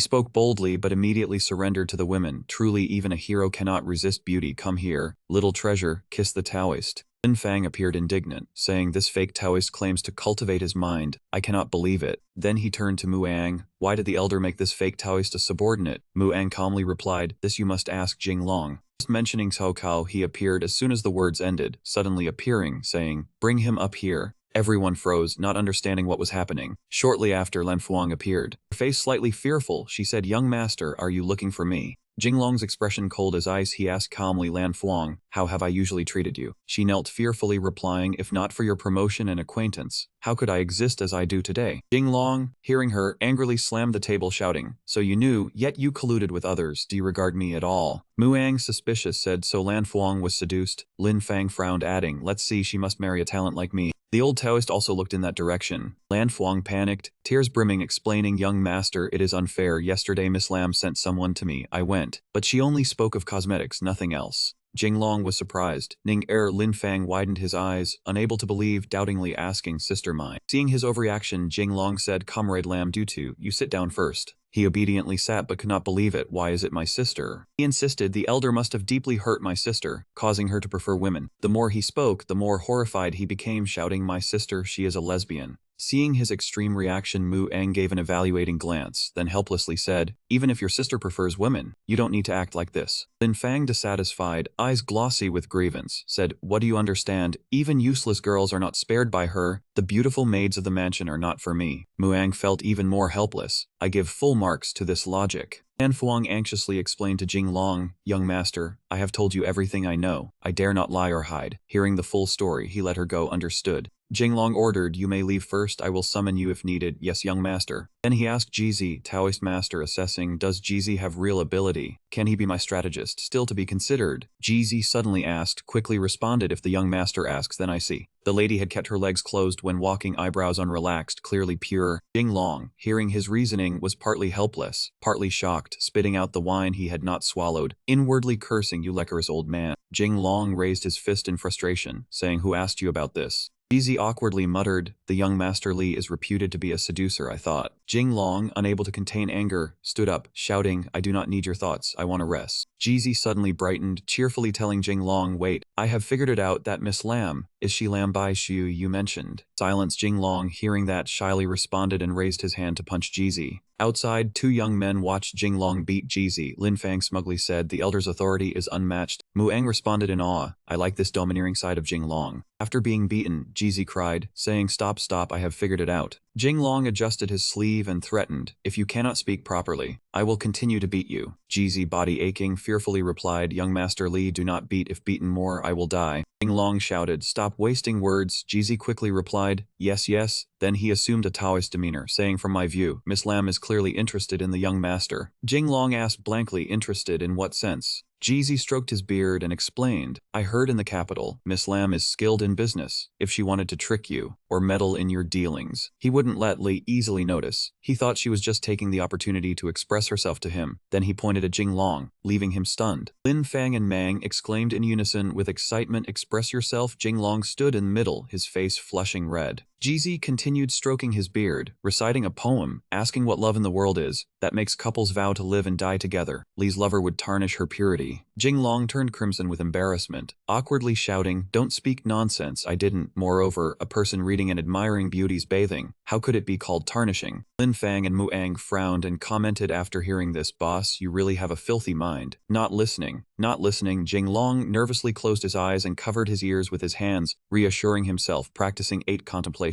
spoke boldly but immediately surrendered to the women. Truly, even a hero cannot resist beauty. "Come here, little treasure, kiss the Taoist." Lin Fang appeared indignant, saying, "This fake Taoist claims to cultivate his mind. I cannot believe it." Then he turned to Muang. "Why did the elder make this fake Taoist a subordinate?" Muang calmly replied, "This you must ask Jinglong." Just mentioning Cao Cao, he appeared as soon as the words ended, suddenly appearing, saying, "Bring him up here." Everyone froze, not understanding what was happening. Shortly after, Lan Fuang appeared. Her face slightly fearful, she said, "Young master, are you looking for me?" Jinglong's expression cold as ice. He asked calmly, "Lan Fuang, how have I usually treated you?" She knelt fearfully, replying, "If not for your promotion and acquaintance, how could I exist as I do today?" Jinglong, hearing her, angrily slammed the table, shouting, "So you knew, yet you colluded with others. Do you regard me at all?" Muang, suspicious, said, "So Lan Fuang was seduced?" Lin Fang frowned, adding, "Let's see, she must marry a talent like me." The old Taoist also looked in that direction. Lan Fuang panicked, tears brimming, explaining, "Young master, it is unfair. Yesterday Miss Lam sent someone to me. I went. But she only spoke of cosmetics, nothing else." Jinglong was surprised. Lin Fang widened his eyes, unable to believe, doubtingly asking, "Sister mine?" Seeing his overreaction, Jinglong said, "Comrade Lam, do too. You sit down first." He obediently sat but could not believe it. "Why is it my sister?" He insisted, "The elder must have deeply hurt my sister, causing her to prefer women." The more he spoke, the more horrified he became, shouting, "My sister, she is a lesbian." Seeing his extreme reaction, Mu Eng gave an evaluating glance, then helplessly said, "Even if your sister prefers women, you don't need to act like this." Lin Fang, dissatisfied, eyes glossy with grievance, said, "What do you understand? Even useless girls are not spared by her. The beautiful maids of the mansion are not for me." Muang felt even more helpless. "I give full marks to this logic." Lan Fuang anxiously explained to Jinglong, "Young master, I have told you everything I know. I dare not lie or hide." Hearing the full story, he let her go. "Understood." Jinglong ordered, "You may leave first. I will summon you if needed." "Yes, young master." Then he asked Jizi, Taoist master, assessing, "Does Jizi have real ability? Can he be my strategist?" Still to be considered. Jizi suddenly asked, quickly responded, "If the young master asks, then I see." The lady had kept her legs closed when walking, eyebrows unrelaxed, clearly pure. Jinglong, hearing his reasoning, was partly helpless, partly shocked, spitting out the wine he had not swallowed, inwardly cursing, "You lecherous old man." Jinglong raised his fist in frustration, saying, "Who asked you about this?" Jizi awkwardly muttered, "The young master Li is reputed to be a seducer, I thought." Jinglong, unable to contain anger, stood up, shouting, "I do not need your thoughts, I want to rest." Jizi suddenly brightened, cheerfully telling Jinglong, "Wait, I have figured it out. That Miss Lam, is she Lam Bai Shu you mentioned?" Silence. Jinglong, hearing that, shyly responded and raised his hand to punch Jizi. Outside, two young men watched Jinglong beat Jizi. Lin Fang smugly said, "The elder's authority is unmatched." Muang responded in awe, "I like this domineering side of Jinglong." After being beaten, Jizi cried, saying, "Stop, stop, I have figured it out." Jinglong adjusted his sleeve and threatened, "If you cannot speak properly, I will continue to beat you." Jizi, body aching, fearfully replied, "Young Master Li, do not beat. If beaten more, I will die." Jinglong shouted, "Stop wasting words." Jizi quickly replied, "Yes, yes." Then he assumed a Taoist demeanor, saying, "From my view, Miss Lam is clearly interested in the young master." Jinglong asked blankly, "Interested in what sense?" Jizi stroked his beard and explained, "I heard in the capital, Miss Lam is skilled in business. If she wanted to trick you, or meddle in your dealings, he wouldn't let Li easily notice. He thought she was just taking the opportunity to express herself to him." Then he pointed at Jinglong, leaving him stunned. Lin Fang and Mang exclaimed in unison with excitement, "Express yourself." Jinglong stood in the middle, his face flushing red. Jizi continued stroking his beard, reciting a poem, asking what love in the world is, that makes couples vow to live and die together. Li's lover would tarnish her purity. Jinglong turned crimson with embarrassment, awkwardly shouting, "Don't speak nonsense, I didn't." Moreover, a person reading and admiring beauties bathing, how could it be called tarnishing? Lin Fang and Muang frowned and commented after hearing this, "Boss, you really have a filthy mind." Not listening. Jinglong nervously closed his eyes and covered his ears with his hands, reassuring himself, practicing 8 contemplations.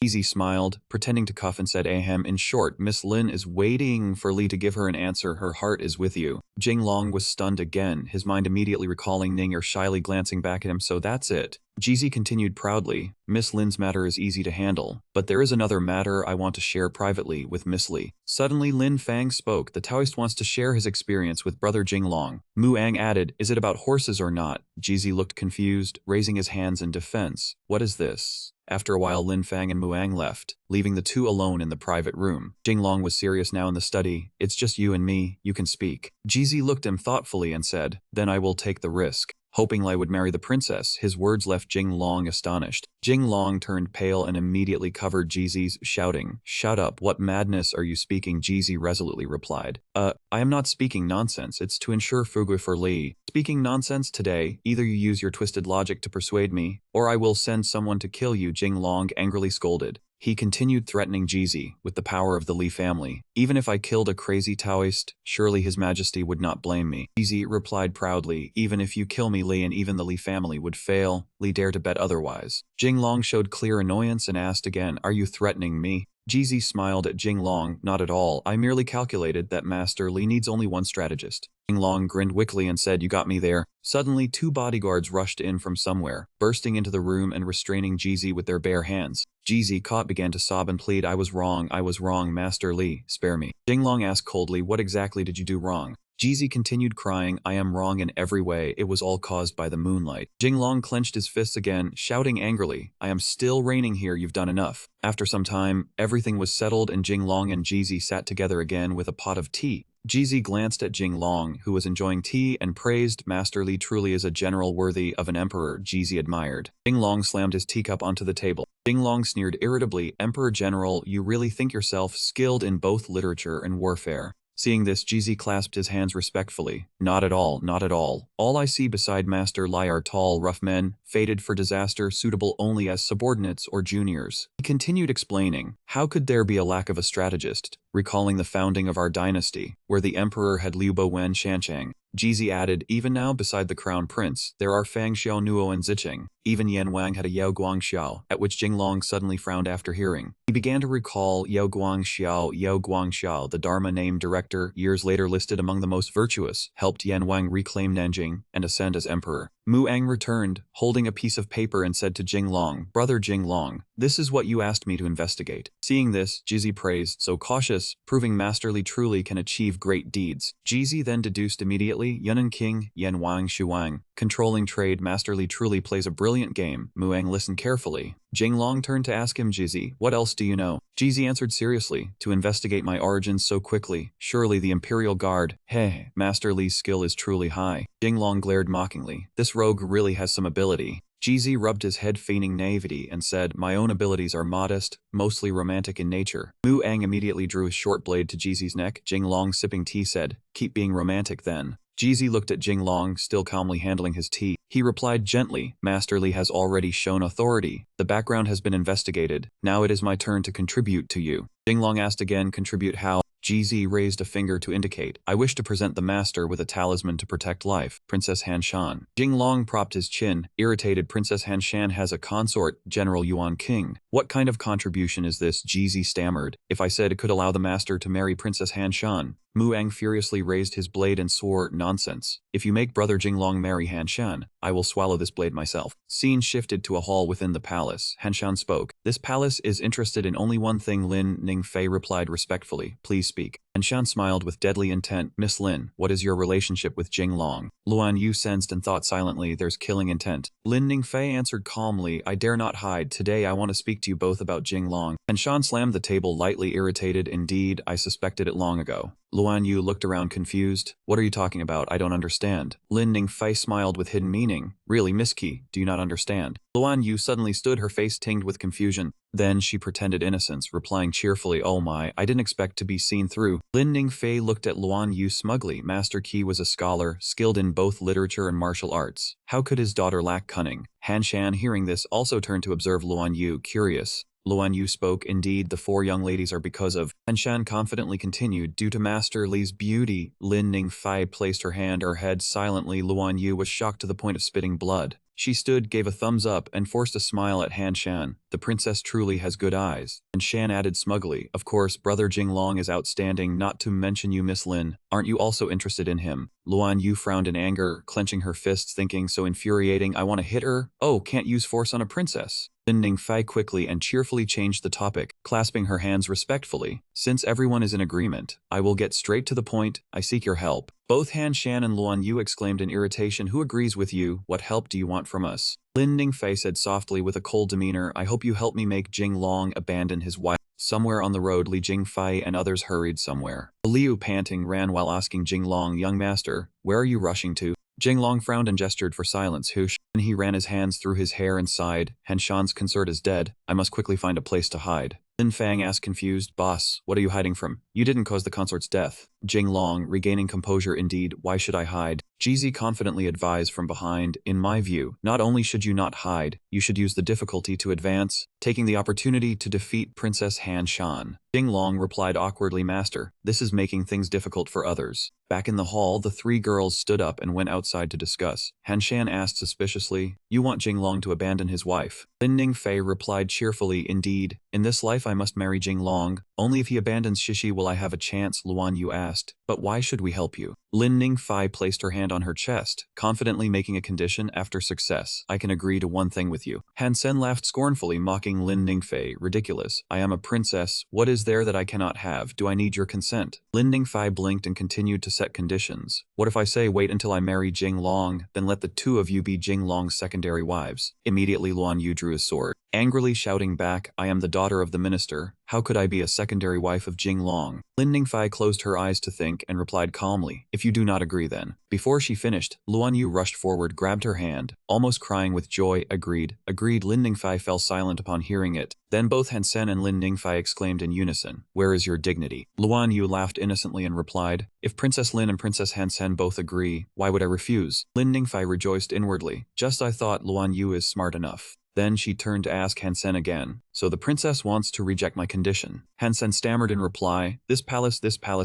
Easy smiled, pretending to cough and said ahem. In short, Miss Lin is waiting for Lee to give her an answer. Her heart is with you. Jinglong was stunned again, his mind immediately recalling Ning shyly glancing back at him. So that's it. Jeezy continued proudly, Miss Lin's matter is easy to handle, but there is another matter I want to share privately with Miss Li. Suddenly Lin Fang spoke. The Taoist wants to share his experience with brother Jinglong. Mu Ang added, is it about horses or not? Jeezy looked confused, raising his hands in defense. What is this? After a while Lin Fang and Muang left, leaving the two alone in the private room. Jinglong was serious now in the study. It's just you and me, you can speak. Jeezy looked at him thoughtfully and said, then I will take the risk. Hoping Lai would marry the princess, his words left Jinglong astonished. Jinglong turned pale and immediately covered Jeezy's, shouting, shut up, what madness are you speaking? Jeezy resolutely replied, I am not speaking nonsense, it's to ensure Fugu for Li. Speaking nonsense today, either you use your twisted logic to persuade me, or I will send someone to kill you, Jinglong angrily scolded. He continued threatening Jeezy with the power of the Li family. Even if I killed a crazy Taoist, surely His Majesty would not blame me. Jeezy replied proudly, even if you kill me Li and even the Li family would fail, Li dare to bet otherwise. Jinglong showed clear annoyance and asked again, are you threatening me? Jeezy smiled at Jinglong, not at all, I merely calculated that Master Li needs only one strategist. Jinglong grinned wickedly and said, you got me there. Suddenly two bodyguards rushed in from somewhere, bursting into the room and restraining Jeezy with their bare hands. Jeezy, caught, began to sob and plead, I was wrong, Master Li, spare me. Jinglong asked coldly, what exactly did you do wrong? Jeezy continued crying, I am wrong in every way, it was all caused by the moonlight. Jinglong clenched his fists again, shouting angrily, I am still reigning here, you've done enough. After some time, everything was settled and Jinglong and Jeezy sat together again with a pot of tea. Jeezy glanced at Jinglong, who was enjoying tea, and praised, Master Li truly is a general worthy of an emperor. Jeezy admired. Jinglong slammed his teacup onto the table. Jinglong sneered irritably, Emperor General, you really think yourself skilled in both literature and warfare. Seeing this, Jeezy clasped his hands respectfully. Not at all, not at all. All I see beside Master Li are tall, rough men, fated for disaster, suitable only as subordinates or juniors. He continued explaining, how could there be a lack of a strategist, recalling the founding of our dynasty, where the emperor had Liu Bo Wen Shanchang. Jeezy added, even now beside the crown prince, there are Fang Xiao Nuo and Zicheng. Even Yan Wang had a Yao Guang Xiao, at which Jinglong suddenly frowned after hearing. He began to recall Yao Guang Xiao, the Dharma name director, years later listed among the most virtuous, helped Yan Wang reclaim Nanjing and ascend as emperor. Mu Ang returned, holding a piece of paper and said to Jinglong, brother Jinglong, this is what you asked me to investigate. Seeing this, Jeezy praised, so cautious, proving Master Li truly can achieve great deeds. Jeezy then deduced immediately, Yunnan King, Yan Wang Shuang, controlling trade, Master Li truly plays a brilliant game. Mu Ang listened carefully. Jinglong turned to ask him, Jeezy, what else do you know? Jeezy answered seriously, to investigate my origins so quickly, surely the Imperial Guard. Hey, Master Li's skill is truly high. Jinglong glared mockingly, this rogue really has some ability. Jeezy rubbed his head feigning naivety and said, my own abilities are modest, mostly romantic in nature. Mu Ang immediately drew his short blade to Jeezy's neck. Jinglong sipping tea said, keep being romantic then. Jeezy looked at Jinglong, still calmly handling his tea. He replied gently, Master Li has already shown authority. The background has been investigated. Now it is my turn to contribute to you. Jinglong asked again, contribute how? Jeezy raised a finger to indicate, I wish to present the master with a talisman to protect life, Princess Han Shan. Jinglong propped his chin, irritated. Princess Han Shan has a consort, General Yuan King. What kind of contribution is this? Jeezy stammered. If I said it could allow the master to marry Princess Han Shan. Mu Ang furiously raised his blade and swore, nonsense. If you make brother Jinglong marry Han Shan, I will swallow this blade myself. Scene shifted to a hall within the palace. Han Shan spoke. This palace is interested in only one thing. Lin Ningfei replied respectfully, please speak. Han Shan smiled with deadly intent. Miss Lin, what is your relationship with Jinglong? Luan Yu sensed and thought silently, there's killing intent. Lin Ningfei answered calmly, I dare not hide. Today I want to speak to you both about Jinglong. Han Shan slammed the table lightly, irritated. Indeed, I suspected it long ago. Luan Yu looked around confused. What are you talking about? I don't understand. Lin Ningfei smiled with hidden meaning. Really, Miss Qi, do you not understand? Luan Yu suddenly stood, her face tinged with confusion. Then she pretended innocence, replying cheerfully, oh my, I didn't expect to be seen through. Lin Ningfei looked at Luan Yu smugly. Master Qi was a scholar, skilled in both literature and martial arts. How could his daughter lack cunning? Han Shan, hearing this, also turned to observe Luan Yu, curious. Luan Yu spoke, indeed, the four young ladies are because of. Han Shan confidently continued, due to Master Li's beauty. Lin Ningfei placed her head silently. Luan Yu was shocked to the point of spitting blood. She stood, gave a thumbs up, and forced a smile at Han Shan. the princess truly has good eyes. And Shan added smugly, of course, brother Jinglong is outstanding, not to mention you, Miss Lin. Aren't you also interested in him? Luan Yu frowned in anger, clenching her fists, thinking so infuriating, I want to hit her? Oh, can't use force on a princess. Lin Ningfei quickly and cheerfully changed the topic, clasping her hands respectfully. Since everyone is in agreement, I will get straight to the point. I seek your help. Both Han Shan and Luan Yu exclaimed in irritation, who agrees with you? What help do you want from us? Lin Ningfei said softly with a cold demeanor, I hope you help me make Jinglong abandon his wife. Somewhere on the road, Li Jingfei and others hurried somewhere. Liu, panting, ran while asking Jinglong, young master, where are you rushing to? Jinglong frowned and gestured for silence. Whoosh. Then he ran his hands through his hair and sighed, Han Shan's consort is dead. I must quickly find a place to hide. Lin Fang asked confused, boss, what are you hiding from? You didn't cause the consort's death. Jinglong, regaining composure, indeed, why should I hide? Jizi confidently advised from behind, in my view, not only should you not hide, you should use the difficulty to advance, taking the opportunity to defeat Princess Han Shan. Jinglong replied awkwardly, master, this is making things difficult for others. Back in the hall, the three girls stood up and went outside to discuss. Han Shan asked suspiciously, you want Jinglong to abandon his wife? Lin Ningfei replied cheerfully, indeed, in this life I must marry Jinglong. Only if he abandons Shishi will I have a chance, Luan Yu asked. But why should we help you? Lin Ningfei placed her hand on her chest, confidently making a condition after success. I can agree to one thing with you. Han Sen laughed scornfully, mocking Lin Ningfei. Ridiculous. I am a princess. What is there that I cannot have? Do I need your consent? Lin Ningfei blinked and continued to set conditions. What if I say wait until I marry Jinglong, then let the two of you be Jinglong's secondary wives? Immediately Luan Yu drew his sword, angrily shouting back, I am the daughter of the minister. How could I be a secondary wife of Jinglong? Lin Ningfei closed her eyes to think and replied calmly, if you do not agree then. Before she finished, Luan Yu rushed forward, grabbed her hand, almost crying with joy. Agreed. Lin Ningfei fell silent upon hearing it. Then both Han Sen and Lin Ningfei exclaimed in unison, where is your dignity? Luan Yu laughed innocently and replied, if Princess Lin and Princess Han Sen both agree, why would I refuse? Lin Ningfei rejoiced inwardly. Just I thought Luan Yu is smart enough. Then she turned to ask Han Sen again, so the princess wants to reject my condition. Han Sen stammered in reply, this palace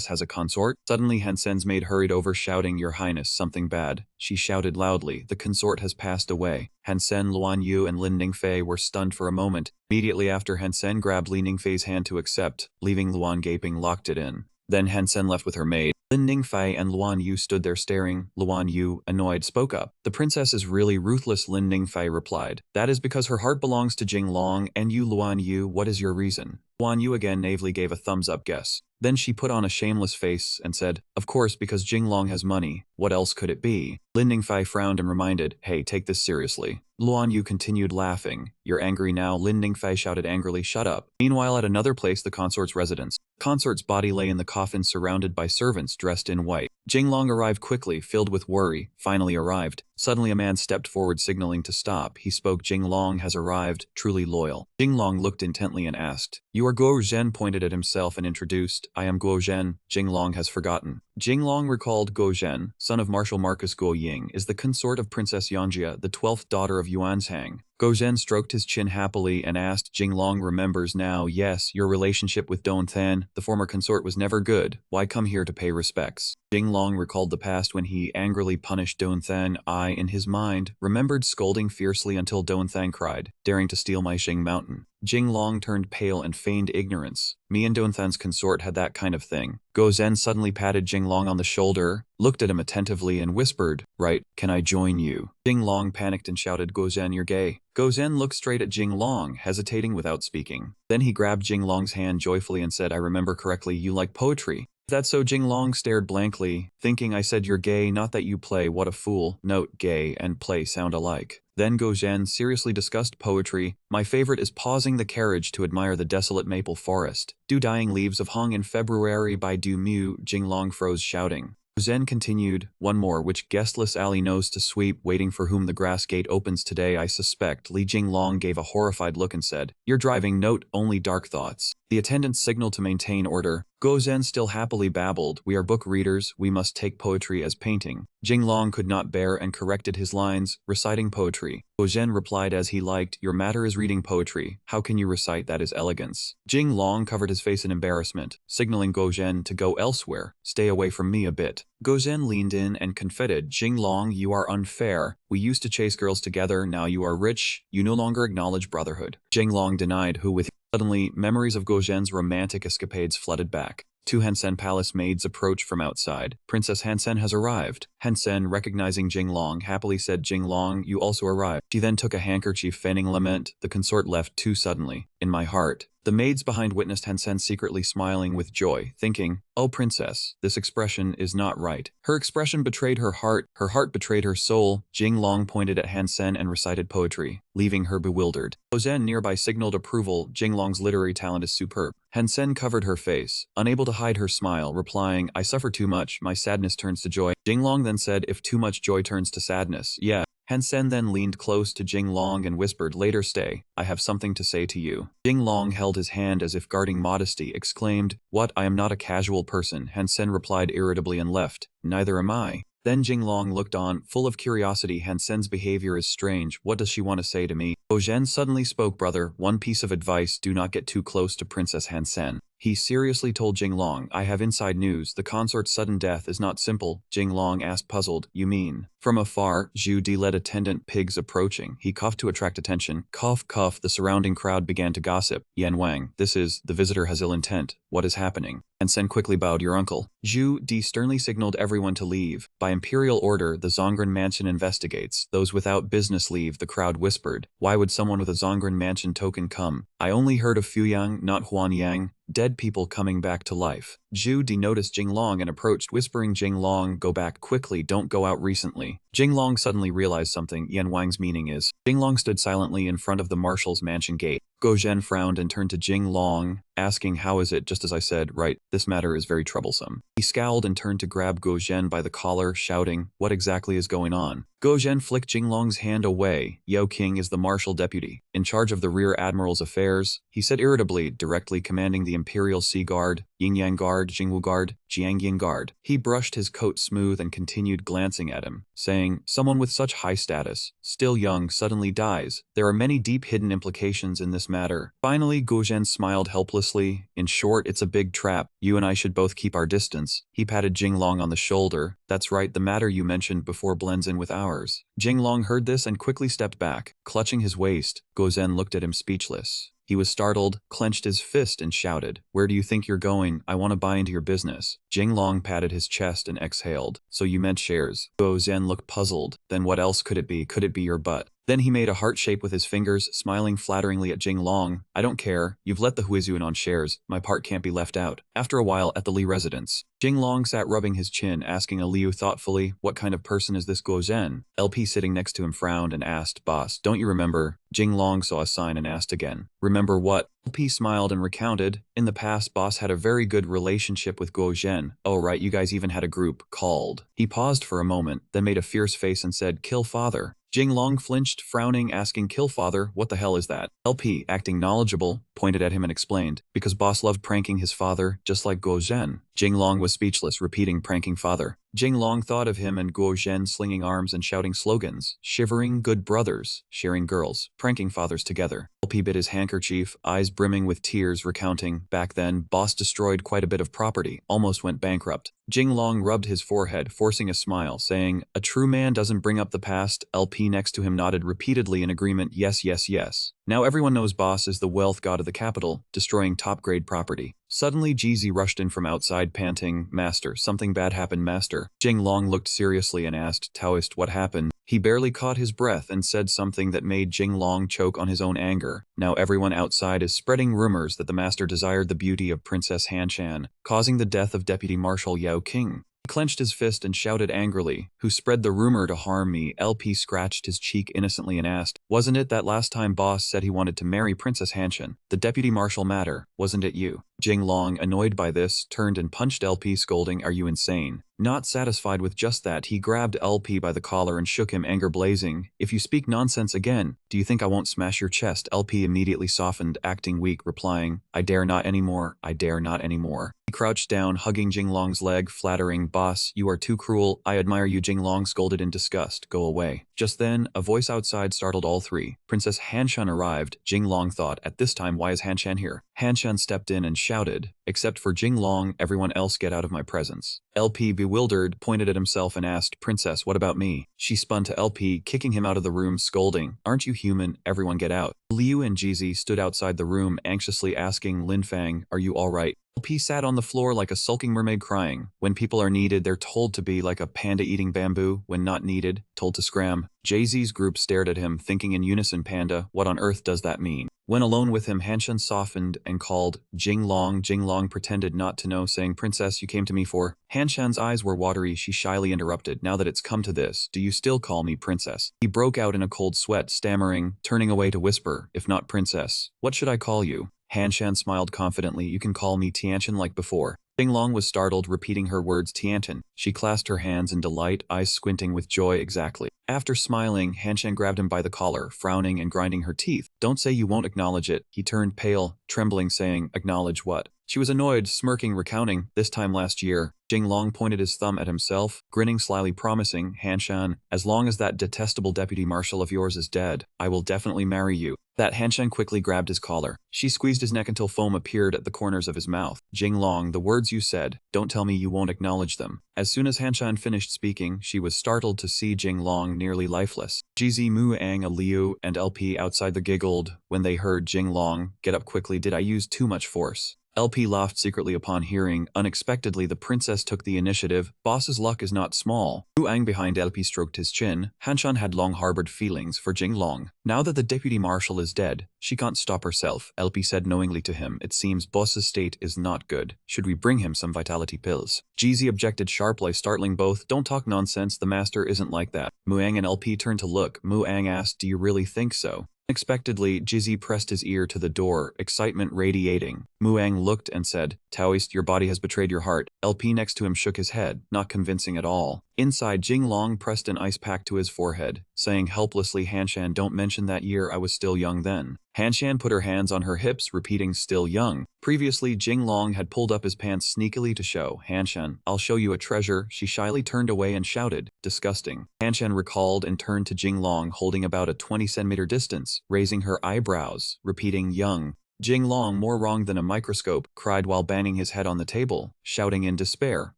has a consort? Suddenly Han Sen's maid hurried over shouting, your highness, something bad. She shouted loudly, the consort has passed away. Han Sen, Luan Yu and Lin Ningfei were stunned for a moment. Immediately after, Han Sen grabbed Li Ningfei's hand to accept, leaving Luan gaping, locked it in. Then Han Sen left with her maid. Lin Ningfei and Luan Yu stood there staring. Luan Yu, annoyed, spoke up. The princess is really ruthless, Lin Ningfei replied. That is because her heart belongs to Jinglong, and you, Luan Yu, what is your reason? Luan Yu again naively gave a thumbs-up guess. Then she put on a shameless face and said, of course, because Jinglong has money. What else could it be? Lin Ningfei frowned and reminded, hey, take this seriously. Luan Yu continued laughing. You're angry now, Lin Ningfei shouted angrily, shut up. Meanwhile, at another place, the consort's residence. Consort's body lay in the coffin surrounded by servants dressed in white. Jinglong arrived quickly, filled with worry, finally arrived. Suddenly a man stepped forward signaling to stop. He spoke, Jinglong has arrived, truly loyal. Jinglong looked intently and asked, you are Guo Zhen, pointed at himself and introduced, I am Guo Zhen. Jinglong has forgotten. Jinglong recalled Guo Zhen, son of Marshal Marcus Guo Ying, is the consort of Princess Yanjia, the 12th daughter of Yuanzhang. Guo Zhen stroked his chin happily and asked, Jinglong remembers now, yes, your relationship with Don Than, the former consort, was never good. Why come here to pay respects? Jinglong recalled the past when he angrily punished Don Than. I, in his mind, remembered scolding fiercely until Don Than cried, daring to steal my Xing mountain. Jinglong turned pale and feigned ignorance. Me and Don Than's consort had that kind of thing. Guo Zhen suddenly patted Jinglong on the shoulder, looked at him attentively and whispered, right, can I join you? Jinglong panicked and shouted, Guo Zhen, you're gay. Guo Zhen looked straight at Jinglong, hesitating without speaking. Then he grabbed Jinglong's hand joyfully and said, I remember correctly, you like poetry. Is that so? Jinglong stared blankly, thinking I said you're gay, not that you play. What a fool. Note, gay and play sound alike. Then Guo Zhen seriously discussed poetry. My favorite is pausing the carriage to admire the desolate maple forest. Do dying leaves of Hong in February by Du Mu. Jinglong froze, shouting. Zen continued, one more, which guestless alley knows to sweep, waiting for whom the grass gate opens today, I suspect. Li Jinglong gave a horrified look and said, you're driving. Note, only dark thoughts. The attendants signaled to maintain order. Gozhen still happily babbled, "We are book readers, we must take poetry as painting." Jinglong could not bear and corrected his lines, reciting poetry. Gozhen replied as he liked, "Your matter is reading poetry. How can you recite that is elegance?" Jinglong covered his face in embarrassment, signaling Gozhen to go elsewhere. "Stay away from me a bit." Gozhen leaned in and confided, "Jinglong, you are unfair. We used to chase girls together, now you are rich. You no longer acknowledge brotherhood." Jinglong denied, who with Suddenly, memories of Gozhen's romantic escapades flooded back. Two Hansen palace maids approached from outside. "Princess Hansen has arrived." Hansen, recognizing Jinglong, happily said, "Jinglong, you also arrived." She then took a handkerchief feigning lament. The consort left too suddenly. "In my heart." The maids behind witnessed Hansen secretly smiling with joy, thinking, "Oh princess, this expression is not right." Her expression betrayed her heart betrayed her soul. Jinglong pointed at Hansen and recited poetry, leaving her bewildered. Gozhen nearby signaled approval. "Jinglong's literary talent is superb." Hansen covered her face, unable to hide her smile, replying, "I suffer too much, my sadness turns to joy." Jinglong then said, "If too much joy turns to sadness, yeah." Hansen then leaned close to Jinglong and whispered, "Later stay, I have something to say to you." Jinglong held his hand as if guarding modesty, exclaimed, "What, I am not a casual person." Hansen replied irritably and left. "Neither am I." Then Jinglong looked on, full of curiosity. "Hansen's behavior is strange. What does she want to say to me?" Gozhen suddenly spoke, "Brother, one piece of advice, do not get too close to Princess Hansen." He seriously told Jinglong, "I have inside news. The consort's sudden death is not simple." Jinglong asked, puzzled, "You mean?" From afar, Zhu Di led attendant pigs approaching. He coughed to attract attention. Cough, cough. The surrounding crowd began to gossip. "Yan Wang, the visitor has ill intent. What is happening?" Hansen quickly bowed, "Your uncle." Zhu Di sternly signaled everyone to leave. By imperial order, the Zongren mansion investigates. Those without business leave, the crowd whispered. Why would someone with a Zongren mansion token come? I only heard of Fuyang, not Huanyang. Dead people coming back to life. Zhu Di noticed Jinglong and approached, whispering, "Jinglong, go back quickly, don't go out recently." Jinglong suddenly realized something. Yan Wang's meaning is. Jinglong stood silently in front of the marshal's mansion gate. Gozhen frowned and turned to Jinglong, asking, "How is it? Just as I said, right? This matter is very troublesome." He scowled and turned to grab Gozhen by the collar, shouting, "What exactly is going on?" Gozhen flicked Jinglong's hand away. "Yao King is the marshal deputy, in charge of the rear admiral's affairs," he said irritably, directly commanding the Imperial Sea Guard, Yingyang Guard, Jingwu Guard, Jiangying Guard. He brushed his coat smooth and continued glancing at him, saying, "Someone with such high status, still young, suddenly dies. There are many deep hidden implications in this matter." Finally, Gozhen smiled helplessly. "In short, it's a big trap. You and I should both keep our distance." He patted Jinglong on the shoulder. "That's right, the matter you mentioned before blends in with ours." Jinglong heard this and quickly stepped back, clutching his waist. Gozhen looked at him speechless. He was startled, clenched his fist and shouted, "Where do you think you're going? I want to buy into your business." Jinglong patted his chest and exhaled. "So you meant shares." Gozhen looked puzzled. "Then what else could it be? Could it be your butt?" Then he made a heart shape with his fingers, smiling flatteringly at Jinglong. "I don't care. You've let the Huizuan on shares. My part can't be left out." After a while, at the Li residence, Jinglong sat rubbing his chin, asking Liu thoughtfully, "What kind of person is this Gozhen?" LP sitting next to him frowned and asked, "Boss, don't you remember?" Jinglong saw a sign and asked again, "Remember what?" LP smiled and recounted, "In the past, Boss had a very good relationship with Gozhen. Oh right, you guys even had a group called." He paused for a moment, then made a fierce face and said, "Kill father." Jinglong flinched, frowning, asking, "Kill father? What the hell is that?" LP, acting knowledgeable, pointed at him and explained, "Because Boss loved pranking his father, just like Gozhen." Jinglong was speechless, repeating, "Pranking father." Jinglong thought of him and Gozhen slinging arms and shouting slogans, shivering good brothers, sharing girls, pranking fathers together. LP bit his handkerchief, eyes brimming with tears, recounting, "Back then, Boss destroyed quite a bit of property, almost went bankrupt." Jinglong rubbed his forehead, forcing a smile, saying, "A true man doesn't bring up the past." LP next to him nodded repeatedly in agreement, "Yes, yes, yes." Now everyone knows Boss is the wealth god of the capital, destroying top-grade property. Suddenly Jeezy rushed in from outside panting, "Master, something bad happened, master." Jinglong looked seriously and asked, "Taoist, what happened?" He barely caught his breath and said something that made Jinglong choke on his own anger. Now everyone outside is spreading rumors that the master desired the beauty of Princess Hanshan, causing the death of Deputy Marshal Yao King. He clenched his fist and shouted angrily, "Who spread the rumor to harm me?" LP scratched his cheek innocently and asked, "Wasn't it that last time Boss said he wanted to marry Princess Hanshan? The Deputy Marshal matter, wasn't it you?" Jing Long, annoyed by this, turned and punched LP, scolding, "Are you insane?" Not satisfied with just that, he grabbed LP by the collar and shook him, anger blazing. "If you speak nonsense again, do you think I won't smash your chest?" LP immediately softened, acting weak, replying, "I dare not anymore, I dare not anymore." He crouched down, hugging Jing Long's leg, flattering, "Boss, you are too cruel. I admire you." Jing Long scolded in disgust, "Go away." Just then, a voice outside startled all three. Princess Hanshan arrived. Jing Long thought, at this time, why is Hanshan here? Hanshan stepped in and shouted, "Except for Jing Long, everyone else get out of my presence." LP, bewildered, pointed at himself and asked, "Princess, what about me?" She spun to LP, kicking him out of the room, scolding, "Aren't you human? Everyone get out." Liu and Jizi stood outside the room, anxiously asking Lin Fang, "Are you all right?" LP sat on the floor like a sulking mermaid, crying. When people are needed, they're told to be like a panda eating bamboo. When not needed, told to scram. Jay-Z's group stared at him, thinking in unison, "Panda, what on earth does that mean?" When alone with him, Hanshan softened and called, "Jing Long." Jing Long pretended not to know, saying, "Princess, you came to me for..." Hanshan's eyes were watery. She shyly interrupted, "Now that it's come to this, do you still call me princess?" He broke out in a cold sweat, stammering, turning away to whisper, "If not princess, what should I call you?" Hanshan smiled confidently, "You can call me Tiantian like before." Jing Long was startled, repeating her words, "Tiantian." She clasped her hands in delight, eyes squinting with joy. "Exactly." After smiling, Hanshan grabbed him by the collar, frowning and grinding her teeth. "Don't say you won't acknowledge it." He turned pale, trembling, saying, "Acknowledge what?" She was annoyed, smirking, recounting, "This time last year." Jing Long pointed his thumb at himself, grinning slyly, promising, "Hanshan, as long as that detestable deputy marshal of yours is dead, I will definitely marry you." That Hanshan quickly grabbed his collar. She squeezed his neck until foam appeared at the corners of his mouth. "Jing Long, the words you said, don't tell me you won't acknowledge them." As soon as Hanshan finished speaking, she was startled to see Jing Long nearly lifeless. Jizi, Mu Ang, Liu, and LP outside the giggled when they heard Jing Long, "Get up quickly, did I use too much force?" LP laughed secretly upon hearing. Unexpectedly, the princess took the initiative. Boss's luck is not small. Wu Ang behind LP stroked his chin. Hanshan had long harbored feelings for Jing Long. Now that the deputy marshal is dead, she can't stop herself. LP said knowingly to him, "It seems boss's state is not good. Should we bring him some vitality pills?" Jizi objected sharply, startling both. "Don't talk nonsense, the master isn't like that." Muang and LP turned to look. Muang asked, "Do you really think so?" Unexpectedly, Jizi pressed his ear to the door, excitement radiating. Muang looked and said, "Taoist, your body has betrayed your heart." LP next to him shook his head, not convincing at all. Inside, Jing Long pressed an ice pack to his forehead, saying helplessly, "Hanshan, don't mention that year, I was still young then." Hanshan put her hands on her hips, repeating, "Still young." Previously, Jing Long had pulled up his pants sneakily to show, "Hanshan, I'll show you a treasure." She shyly turned away and shouted, "Disgusting." Hanshan recalled and turned to Jing Long, holding about a 20-centimeter distance, raising her eyebrows, repeating, "Young." Jing Long, more wrong than a microscope, cried while banging his head on the table, shouting in despair,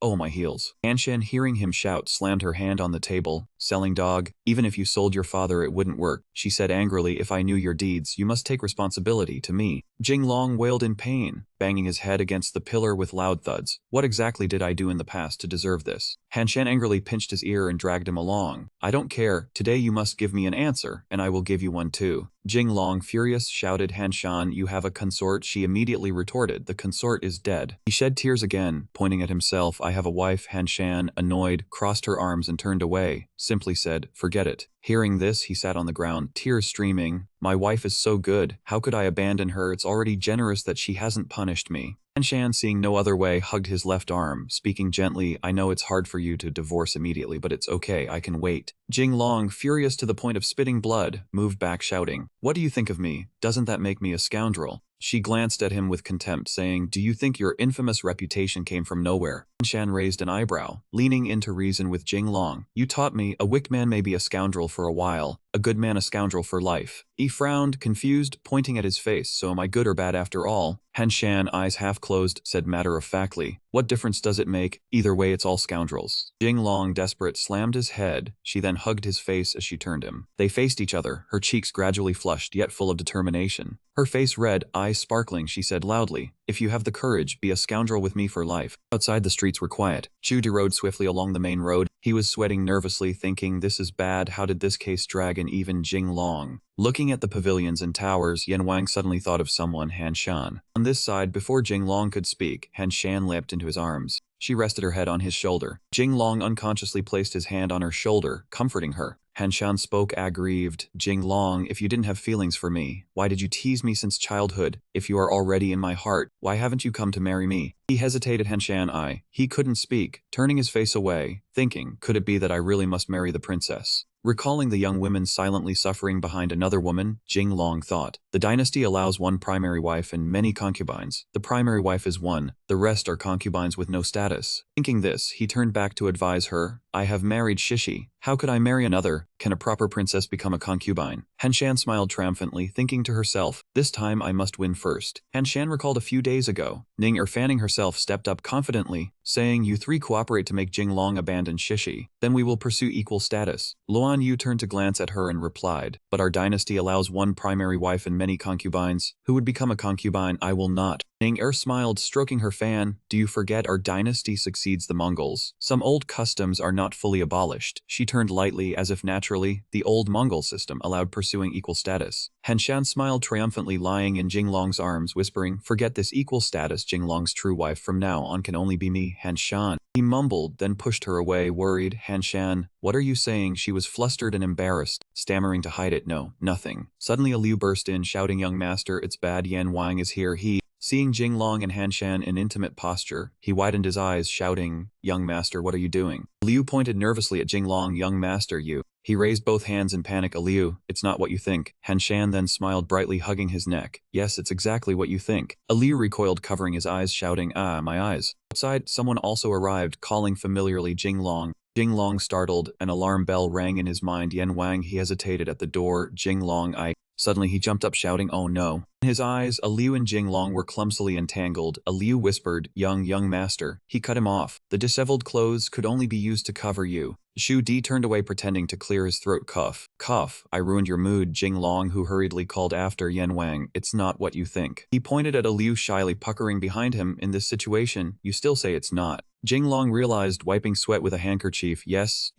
"Oh my heels." Hanshan, hearing him shout, slammed her hand on the table. "Selling dog, even if you sold your father it wouldn't work," she said angrily. "If I knew your deeds, you must take responsibility to me." Jing Long wailed in pain, banging his head against the pillar with loud thuds. "What exactly did I do in the past to deserve this?" Hanshan angrily pinched his ear and dragged him along. "I don't care, today you must give me an answer, and I will give you one too." Jing Long, furious, shouted, "Hanshan, you have a consort." She immediately retorted, "The consort is dead." He shed tears again, pointing at himself. "I have a wife." Hanshan, annoyed, crossed her arms and turned away, simply said, "Forget it." Hearing this, he sat on the ground, tears streaming. "My wife is so good, how could I abandon her? It's already generous that she hasn't punished me." Hanshan, seeing no other way, hugged his left arm, speaking gently, "I know it's hard for you to divorce immediately, but it's okay, I can wait." Jing Long, furious to the point of spitting blood, moved back, shouting, "What do you think of me? Doesn't that make me a scoundrel?" She glanced at him with contempt, saying, "Do you think your infamous reputation came from nowhere?" Hanshan raised an eyebrow, leaning in to reason with Jing Long. "You taught me, a wicked man may be a scoundrel for a while, a good man a scoundrel for life." He frowned, confused, pointing at his face. "So am I good or bad after all?" Hanshan, eyes half closed, said matter-of-factly, "What difference does it make? Either way, it's all scoundrels." Jing Long, desperate, slammed his head. She then hugged his face as she turned him. They faced each other, her cheeks gradually flushed, yet full of determination. Her face red, eyes sparkling, she said loudly, "If you have the courage, be a scoundrel with me for life." Outside, the streets were quiet. Judy rode swiftly along the main road. He was sweating nervously, thinking, "This is bad. How did this case drag in?" Even Jing Long. Looking at the pavilions and towers, Yan Wang suddenly thought of someone, Hanshan. On this side, before Jing Long could speak, Hanshan leapt into his arms. She rested her head on his shoulder. Jing Long unconsciously placed his hand on her shoulder, comforting her. Hanshan spoke aggrieved. Jinglong, if you didn't have feelings for me, why did you tease me since childhood? If you are already in my heart, why haven't you come to marry me? He hesitated. Hanshan, he couldn't speak, turning his face away, thinking, could it be that I really must marry the princess? Recalling the young women silently suffering behind another woman, Jinglong thought, the dynasty allows one primary wife and many concubines. The primary wife is one, the rest are concubines with no status. Thinking this, he turned back to advise her, I have married Shishi. How could I marry another? Can a proper princess become a concubine? Hanshan smiled triumphantly, thinking to herself, this time I must win first. Hanshan recalled a few days ago. Ning fanning herself stepped up confidently, saying, you three cooperate to make Jinglong abandon Shishi. Then we will pursue equal status. Luan Yu turned to glance at her and replied, but our dynasty allows one primary wife and many concubines. Who would become a concubine? I will not. Ning smiled, stroking her fan. Do you forget our dynasty succeeds the Mongols? Some old customs are not fully abolished. She turned lightly as if naturally, the old Mongol system allowed pursuing equal status. Hanshan smiled triumphantly, lying in Jinglong's arms, whispering, forget this equal status. Jinglong's true wife from now on can only be me, Hanshan. He mumbled, then pushed her away, worried. Hanshan, what are you saying? She was flustered and embarrassed, stammering to hide it. No, nothing. Suddenly Liu burst in, shouting, young master, it's bad. Yan Wang is here. Seeing Jinglong and Hanshan in intimate posture, he widened his eyes, shouting, young master, what are you doing? Liu pointed nervously at Jinglong. Young master, you. He raised both hands in panic. Liu, it's not what you think. Hanshan then smiled brightly, hugging his neck. Yes, it's exactly what you think. Liu recoiled, covering his eyes, shouting, my eyes. Outside, someone also arrived, calling familiarly, Jinglong. Jinglong startled, an alarm bell rang in his mind. Yan Wang, he hesitated at the door. Jinglong, Suddenly he jumped up, shouting, oh no. In his eyes, Liu and Jinglong were clumsily entangled. Liu whispered, young master. He cut him off. The disheveled clothes could only be used to cover you. Shu Di turned away, pretending to clear his throat. Cough, I ruined your mood. Jinglong, who hurriedly called after, Yan Wang, it's not what you think. He pointed at Liu, shyly puckering behind him. In this situation, you still say it's not. Jinglong realized, wiping sweat with a handkerchief. Yes,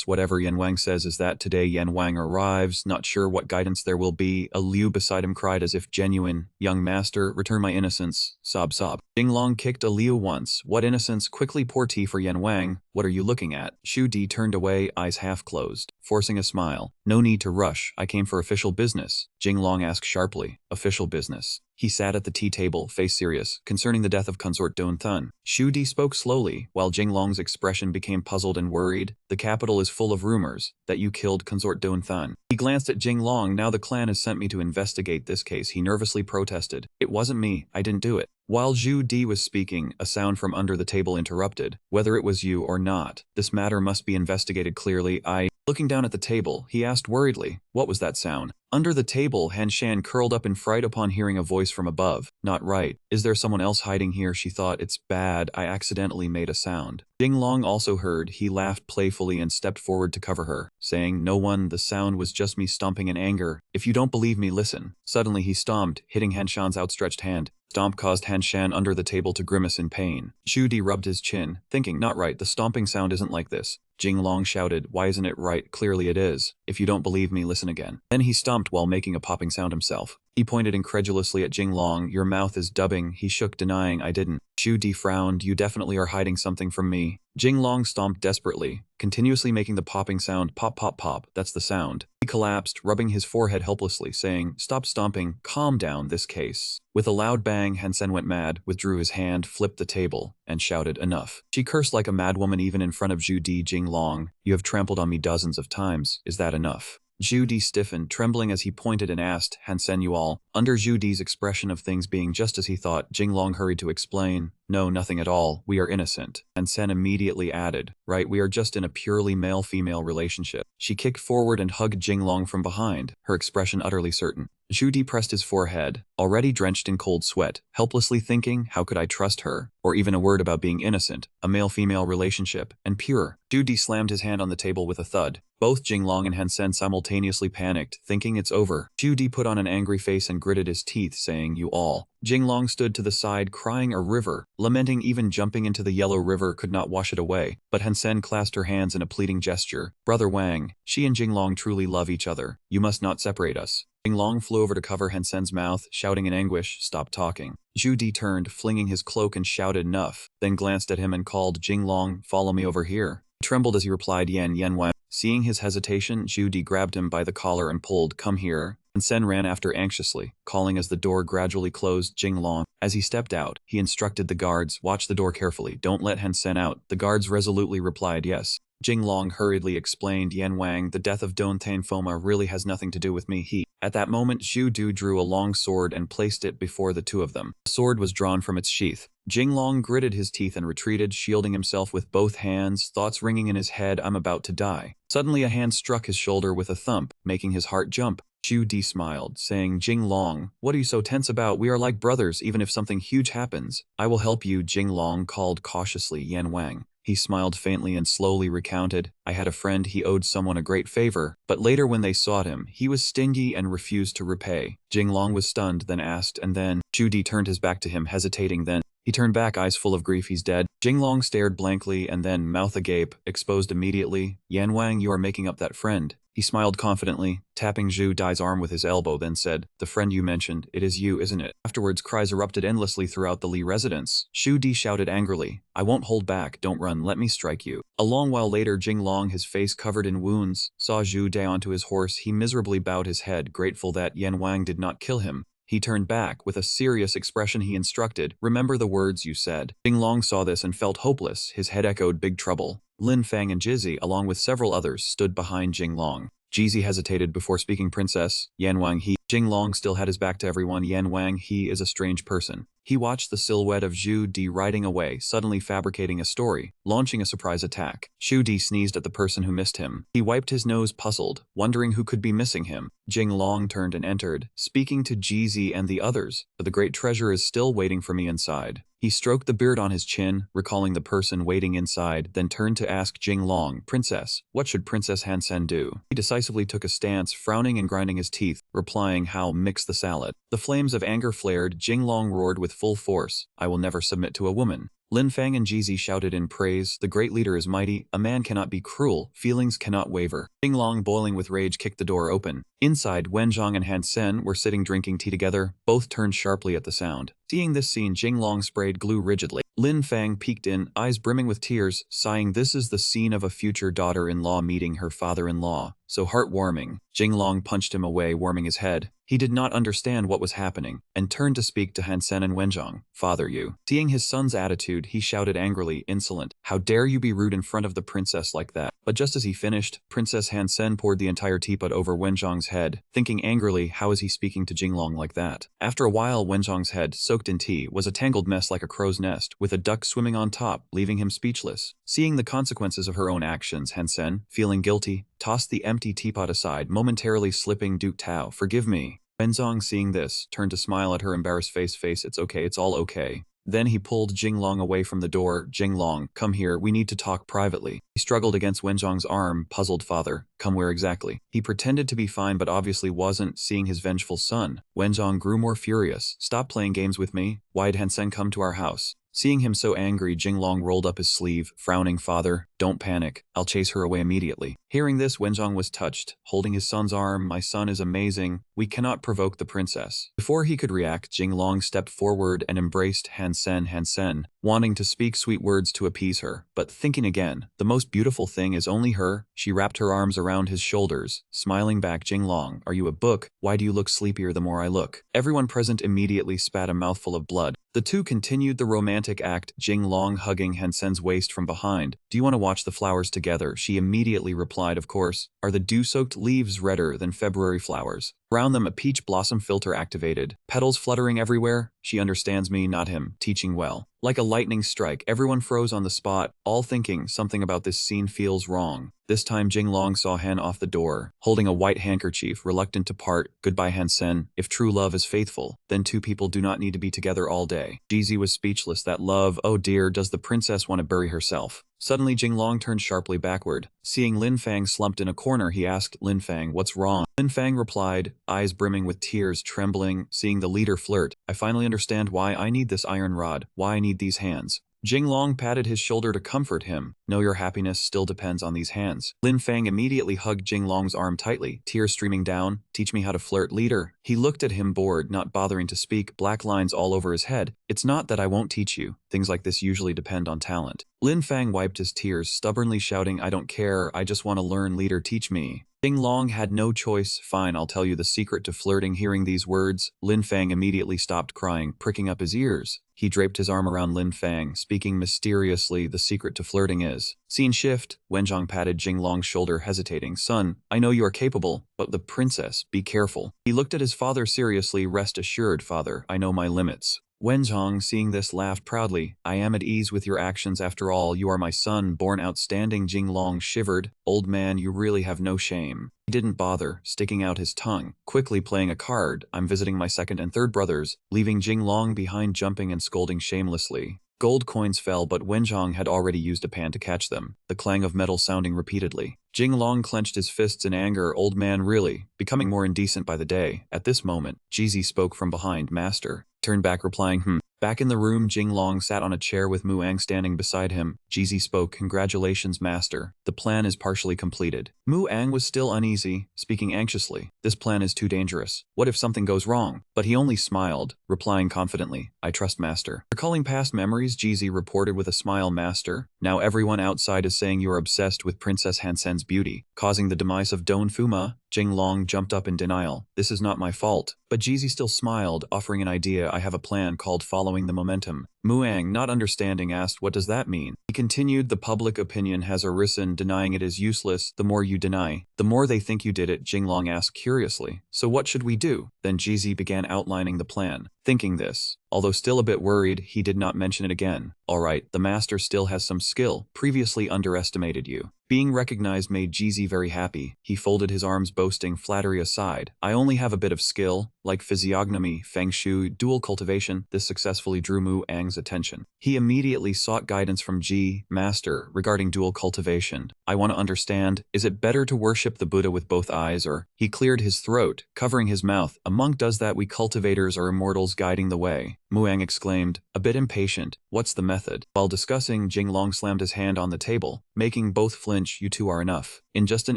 whatever Yan Wang says is that. Today Yan Wang arrives, not sure what guidance there will be. Liu beside him cried as if genuine, young master, return my innocence. Sob. Jinglong kicked Liu once. What innocence? Quickly pour tea for Yan Wang. What are you looking at? Shu Di turned away, eyes half closed, forcing a smile. No need to rush, I came for official business. Jinglong asked sharply, official business. He sat at the tea table, face serious, concerning the death of Consort Don Thun. Shu Di spoke slowly, while Jinglong's expression became puzzled and worried. The capital is full of rumors that you killed Consort Don Thun. He glanced at Jinglong. Now the clan has sent me to investigate this case. He nervously protested. It wasn't me, I didn't do it. While Zhu Di was speaking, a sound from under the table interrupted. Whether it was you or not, this matter must be investigated clearly. Looking down at the table, he asked worriedly, what was that sound? Under the table, Hanshan curled up in fright upon hearing a voice from above. Not right. Is there someone else hiding here? She thought, it's bad, I accidentally made a sound. Jinglong also heard. He laughed playfully and stepped forward to cover her, saying, no one, the sound was just me stomping in anger. If you don't believe me, listen. Suddenly he stomped, hitting Hanshan's outstretched hand. Stomp caused Hanshan under the table to grimace in pain. Shu Di rubbed his chin, thinking, not right, the stomping sound isn't like this. Jinglong shouted, why isn't it right? Clearly it is. If you don't believe me, listen again. Then he stomped while making a popping sound himself. He pointed incredulously at Jinglong. Your mouth is dubbing. He shook, denying, I didn't. Shu Di frowned. You definitely are hiding something from me. Jinglong stomped desperately, continuously making the popping sound. Pop, pop, pop. That's the sound. He collapsed, rubbing his forehead helplessly, saying, stop stomping. Calm down, this case. With a loud bang, Hansen went mad, withdrew his hand, flipped the table, and shouted, enough. She cursed like a madwoman even in front of Zhu Di. Jinglong, you have trampled on me dozens of times. Is that enough? Zhu Di stiffened, trembling as he pointed and asked, Hansen you all? Under Zhu Di's expression of things being just as he thought, Jinglong hurried to explain, no, nothing at all, we are innocent. Hansen immediately added, right, we are just in a purely male-female relationship. She kicked forward and hugged Jinglong from behind, her expression utterly certain. Zhu Di pressed his forehead, already drenched in cold sweat, helplessly thinking, how could I trust her? Or even a word about being innocent, a male-female relationship, and pure. Zhu Di slammed his hand on the table with a thud. Both Jinglong and Hansen simultaneously panicked, thinking it's over. Zhu Di put on an angry face and gritted his teeth, saying, you all. Jinglong stood to the side, crying a river, lamenting even jumping into the yellow river could not wash it away. But Hansen clasped her hands in a pleading gesture. Brother Wang, she and Jinglong truly love each other. You must not separate us. Jinglong flew over to cover Hansen's mouth, shouting in anguish, stop talking. Zhu Di turned, flinging his cloak and shouted enough, then glanced at him and called, Jinglong, follow me over here. He trembled as he replied, Yan Wang. Seeing his hesitation, Zhu Di grabbed him by the collar and pulled, "Come here." And Sen ran after anxiously, calling as the door gradually closed. Jinglong. As he stepped out, he instructed the guards, "Watch the door carefully, don't let Han Sen out." The guards resolutely replied yes. Jinglong hurriedly explained, "Yan Wang, the death of Don Tain Foma really has nothing to do with me." At that moment, Zhu Du drew a long sword and placed it before the two of them. The sword was drawn from its sheath. Jinglong gritted his teeth and retreated, shielding himself with both hands, thoughts ringing in his head, "I'm about to die." Suddenly a hand struck his shoulder with a thump, making his heart jump. Zhu Di smiled, saying, "Jinglong, what are you so tense about? We are like brothers, even if something huge happens. I will help you." Jinglong called cautiously, "Yan Wang." He smiled faintly and slowly recounted, "I had a friend, he owed someone a great favor, but later when they sought him, he was stingy and refused to repay." Jinglong was stunned, then asked, "And then?" Zhu Di turned his back to him, hesitating, then he turned back, eyes full of grief. "He's dead." Jinglong stared blankly and then, mouth agape, exposed immediately, "Yan Wang, you are making up that friend." He smiled confidently, tapping Zhu Di's arm with his elbow, then said, "The friend you mentioned, it is you, isn't it?" Afterwards, cries erupted endlessly throughout the Li residence. Zhu Di shouted angrily, "I won't hold back, don't run, let me strike you." A long while later, Jinglong, his face covered in wounds, saw Zhu Di onto his horse. He miserably bowed his head, grateful that Yan Wang did not kill him. He turned back. With a serious expression he instructed, "Remember the words you said." Jinglong saw this and felt hopeless. His head echoed, "Big trouble." Lin Fang and Jizzy, along with several others, stood behind Jinglong. Jizzy hesitated before speaking, "Princess, Yan Wang he." Jinglong still had his back to everyone. "Yan Wang he is a strange person." He watched the silhouette of Zhu Di riding away, suddenly fabricating a story, launching a surprise attack. Zhu Di sneezed at the person who missed him. He wiped his nose, puzzled, wondering who could be missing him. Jinglong turned and entered, speaking to Jizzy and the others, "But the great treasure is still waiting for me inside." He stroked the beard on his chin, recalling the person waiting inside, then turned to ask Jinglong, "Princess, what should Princess Han Sen do?" He decisively took a stance, frowning and grinding his teeth, replying, "How mix the salad." The flames of anger flared. Jinglong roared with full force, "I will never submit to a woman." Lin Fang and Jizzy shouted in praise, "The great leader is mighty, a man cannot be cruel, feelings cannot waver." Jinglong, boiling with rage, kicked the door open. Inside, Wenzhong and Han Sen were sitting drinking tea together, both turned sharply at the sound. Seeing this scene, Jinglong sprayed glue rigidly. Lin Fang peeked in, eyes brimming with tears, sighing, "This is the scene of a future daughter-in-law meeting her father-in-law. So heartwarming." Jinglong punched him away, warming his head. He did not understand what was happening, and turned to speak to Han Sen and Wenzhong. "Father, you." Seeing his son's attitude, he shouted angrily, "Insolent! How dare you be rude in front of the princess like that?" But just as he finished, Princess Han Sen poured the entire teapot over Wenzhong's head, thinking angrily, how is he speaking to Jinglong like that? After a while, Wenzhong's head, soaked in tea, was a tangled mess like a crow's nest, with a duck swimming on top, leaving him speechless. Seeing the consequences of her own actions, Han Sen, feeling guilty, tossed the empty teapot aside, momentarily slipping, "Duke Tao, forgive me." Wenzhong, seeing this, turned to smile at her embarrassed face, "It's okay, it's all okay." Then he pulled Jinglong away from the door. "Jinglong, come here, we need to talk privately." He struggled against Wenzhong's arm, puzzled. "Father, come where exactly?" He pretended to be fine but obviously wasn't, seeing his vengeful son. Wenzhong grew more furious. "Stop playing games with me. Why'd Han Sen come to our house?" Seeing him so angry, Jinglong rolled up his sleeve, frowning, "Father, don't panic. I'll chase her away immediately." Hearing this, Wenzhong was touched, holding his son's arm. "My son is amazing. We cannot provoke the princess." Before he could react, Jinglong stepped forward and embraced Han Sen, wanting to speak sweet words to appease her, but thinking again, the most beautiful thing is only her. She wrapped her arms around his shoulders, smiling back, "Jinglong, are you a book? Why do you look sleepier the more I look?" Everyone present immediately spat a mouthful of blood. The two continued the romantic act, Jinglong hugging Han Sen's waist from behind. "Do you want to watch the flowers together?" She immediately replied, "Of course." "Are the dew-soaked leaves redder than February flowers?" Around them, a peach blossom filter activated, petals fluttering everywhere. She understands me, not him, teaching well. Like a lightning strike, everyone froze on the spot, all thinking something about this scene feels wrong. This time Jinglong saw Han off the door, holding a white handkerchief, reluctant to part. "Goodbye, Han Sen. If true love is faithful, then two people do not need to be together all day." Jizzy was speechless. That love, oh dear, does the princess want to bury herself? Suddenly Jinglong turned sharply backward. Seeing Lin Fang slumped in a corner, he asked Lin Fang, "What's wrong?" Lin Fang replied, eyes brimming with tears, trembling, seeing the leader flirt, "I finally understand why I need this iron rod, why I need these hands." Jinglong patted his shoulder to comfort him. "No, your happiness still depends on these hands." Lin Fang immediately hugged Jinglong's arm tightly, tears streaming down. "Teach me how to flirt, leader." He looked at him bored, not bothering to speak, black lines all over his head. "It's not that I won't teach you. Things like this usually depend on talent. Lin Fang wiped his tears, stubbornly shouting, I don't care, I just want to learn, leader, teach me. Jing Long had no choice. Fine, I'll tell you the secret to flirting. Hearing these words, Lin Fang immediately stopped crying, pricking up his ears. He draped his arm around Lin Fang, speaking mysteriously, the secret to flirting is. Scene shift, Wenjong patted Jing Long's shoulder, hesitating. Son, I know you are capable, but the princess, be careful. He looked at his father seriously. Rest assured, father, I know my limits. Wenzhong, seeing this, laughed proudly. I am at ease with your actions. After all, you are my son, born outstanding. Jing Long shivered. Old man, you really have no shame. He didn't bother, sticking out his tongue, quickly playing a card. I'm visiting my second and third brothers, leaving Jing Long behind, jumping and scolding shamelessly. Gold coins fell, but Wenjong had already used a pan to catch them, the clang of metal sounding repeatedly. Jing Long clenched his fists in anger. Old man, really, becoming more indecent by the day. At this moment, Jizi spoke from behind. Master turned back, replying, Back in the room, Jing Long sat on a chair with Mu Ang standing beside him. Jizi spoke, Congratulations, master. The plan is partially completed. Mu Ang was still uneasy, speaking anxiously. This plan is too dangerous. What if something goes wrong? But he only smiled, replying confidently, I trust, master. Recalling past memories, Jizi reported with a smile, Master, now everyone outside is saying you are obsessed with Princess Hansen's beauty, causing the demise of Don Fuma. Jing Long jumped up in denial. This is not my fault. But Jizi still smiled, offering an idea. I have a plan called Following the Momentum. Muang, not understanding, asked, What does that mean? He continued, The public opinion has arisen, denying it is useless. The more you deny, the more they think you did it. Jing Long asked curiously, So what should we do? Then Jizi began outlining the plan. Thinking this, although still a bit worried, he did not mention it again. Alright, the master still has some skill, previously underestimated you. Being recognized made Jizi very happy. He folded his arms, boasting, flattery aside. I only have a bit of skill, like physiognomy, feng shui, dual cultivation. This successfully drew Mu Ang's attention. He immediately sought guidance from Master regarding dual cultivation. I want to understand, is it better to worship the Buddha with both eyes, or? He cleared his throat, covering his mouth. A monk does that, we cultivators are immortals guiding the way. Muang exclaimed, a bit impatient. What's the method? While discussing, Jing Long slammed his hand on the table, making both flinch. You two are enough. In just an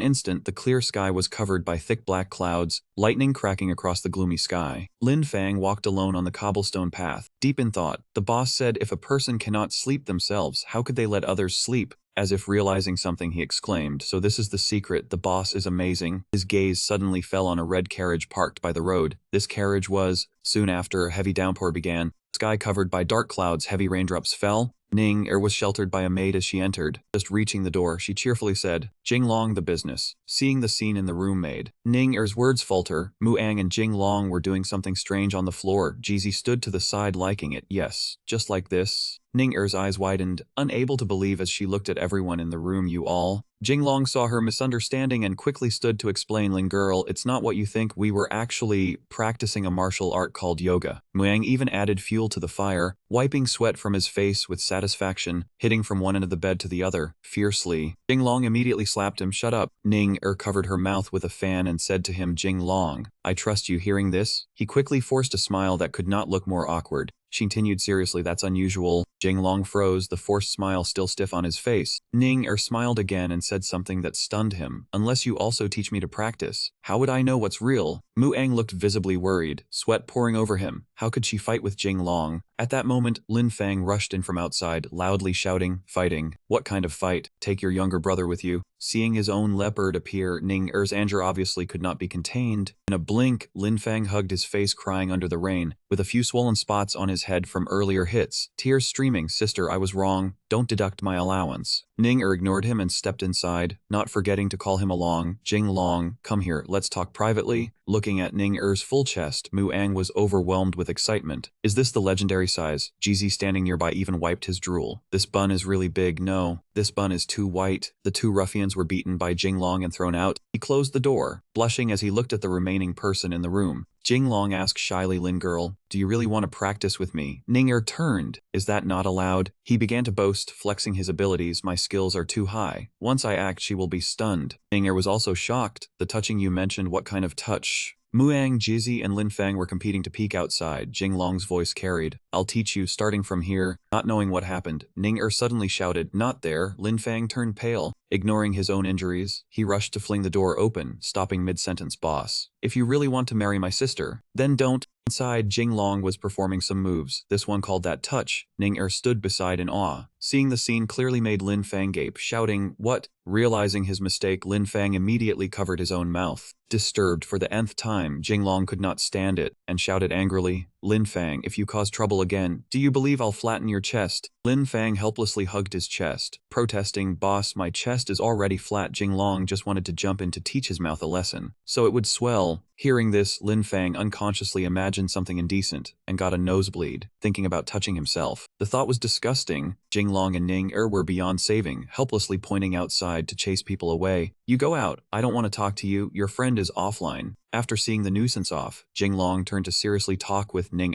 instant, the clear sky was covered by thick black clouds, lightning cracking across the gloomy sky. Lin Fang walked alone on the cobblestone path, deep in thought. The boss said if a person cannot sleep themselves, how could they let others sleep? As if realizing something, he exclaimed, So this is the secret. The boss is amazing. His gaze suddenly fell on a red carriage parked by the road. This carriage was, soon after, a heavy downpour began. Sky covered by dark clouds, heavy raindrops fell. Ning-er was sheltered by a maid as she entered. Just reaching the door, she cheerfully said, Jing Long, the business. Seeing the scene in the room made Ning-er's words falter. Muang and Jing Long were doing something strange on the floor. Jizi stood to the side, liking it. Yes, just like this. Ning-er's eyes widened, unable to believe as she looked at everyone in the room. You all? Jing Long saw her misunderstanding and quickly stood to explain. Ling girl, it's not what you think. We were actually practicing a martial art called yoga. Muang even added fuel to the fire, wiping sweat from his face with satisfaction, hitting from one end of the bed to the other, fiercely. Jing Long immediately slapped him. Shut up. Ning-er covered her mouth with a fan and said to him, Jing Long, I trust you. Hearing this, he quickly forced a smile that could not look more awkward. She continued seriously, That's unusual. Jing Long froze, the forced smile still stiff on his face. Ning-er smiled again and said something that stunned him. Unless you also teach me to practice, how would I know what's real? Muang looked visibly worried, sweat pouring over him. How could she fight with Jing Long? At that moment, Lin Fang rushed in from outside, loudly shouting, Fighting? What kind of fight? Take your younger brother with you. Seeing his own leopard appear, Ning-er's anger obviously could not be contained. In a blink, Lin Fang hugged his face, crying under the rain, with a few swollen spots on his head from earlier hits, tears streaming. Sister, I was wrong. Don't deduct my allowance. Ning-er ignored him and stepped inside, not forgetting to call him along. Jing Long, come here, let's talk privately. Looking at Ning-er's full chest, Muang was overwhelmed with excitement. Is this the legendary size? Jizi, standing nearby, even wiped his drool. This bun is really big. No, this bun is too white. The two ruffians were beaten by Jing Long and thrown out. He closed the door, blushing as he looked at the remaining person in the room. Jing Long asked shyly, Lin girl, do you really want to practice with me? Ning-er turned. Is that not allowed? He began to boast, flexing his abilities. My skills are too high. Once I act, she will be stunned. Ning-er was also shocked. The touching you mentioned, what kind of touch? Muang, Jizi, and Lin Fang were competing to peek outside. Jing Long's voice carried. I'll teach you, starting from here. Not knowing what happened, Ning-er suddenly shouted, Not there. Lin Fang turned pale. Ignoring his own injuries, he rushed to fling the door open, stopping mid-sentence. Boss, if you really want to marry my sister, then don't. Inside, Jinglong was performing some moves, this one called that touch. Ning stood beside in awe. Seeing the scene clearly made Lin Fang gape, shouting, "What?" Realizing his mistake, Lin Fang immediately covered his own mouth. Disturbed for the nth time, Jinglong could not stand it, and shouted angrily, "Lin Fang, if you cause trouble again, do you believe I'll flatten your chest?" Lin Fang helplessly hugged his chest, protesting, "Boss, my chest is already flat." Jinglong just wanted to jump in to teach his mouth a lesson, so it would swell. Hearing this, Lin Fang unconsciously imagined something indecent, and got a nosebleed, thinking about touching himself. The thought was disgusting. Jinglong and Ning were beyond saving, helplessly pointing outside to chase people away. "You go out, I don't want to talk to you, your friend is offline." After seeing the nuisance off, Jinglong turned to seriously talk with Ning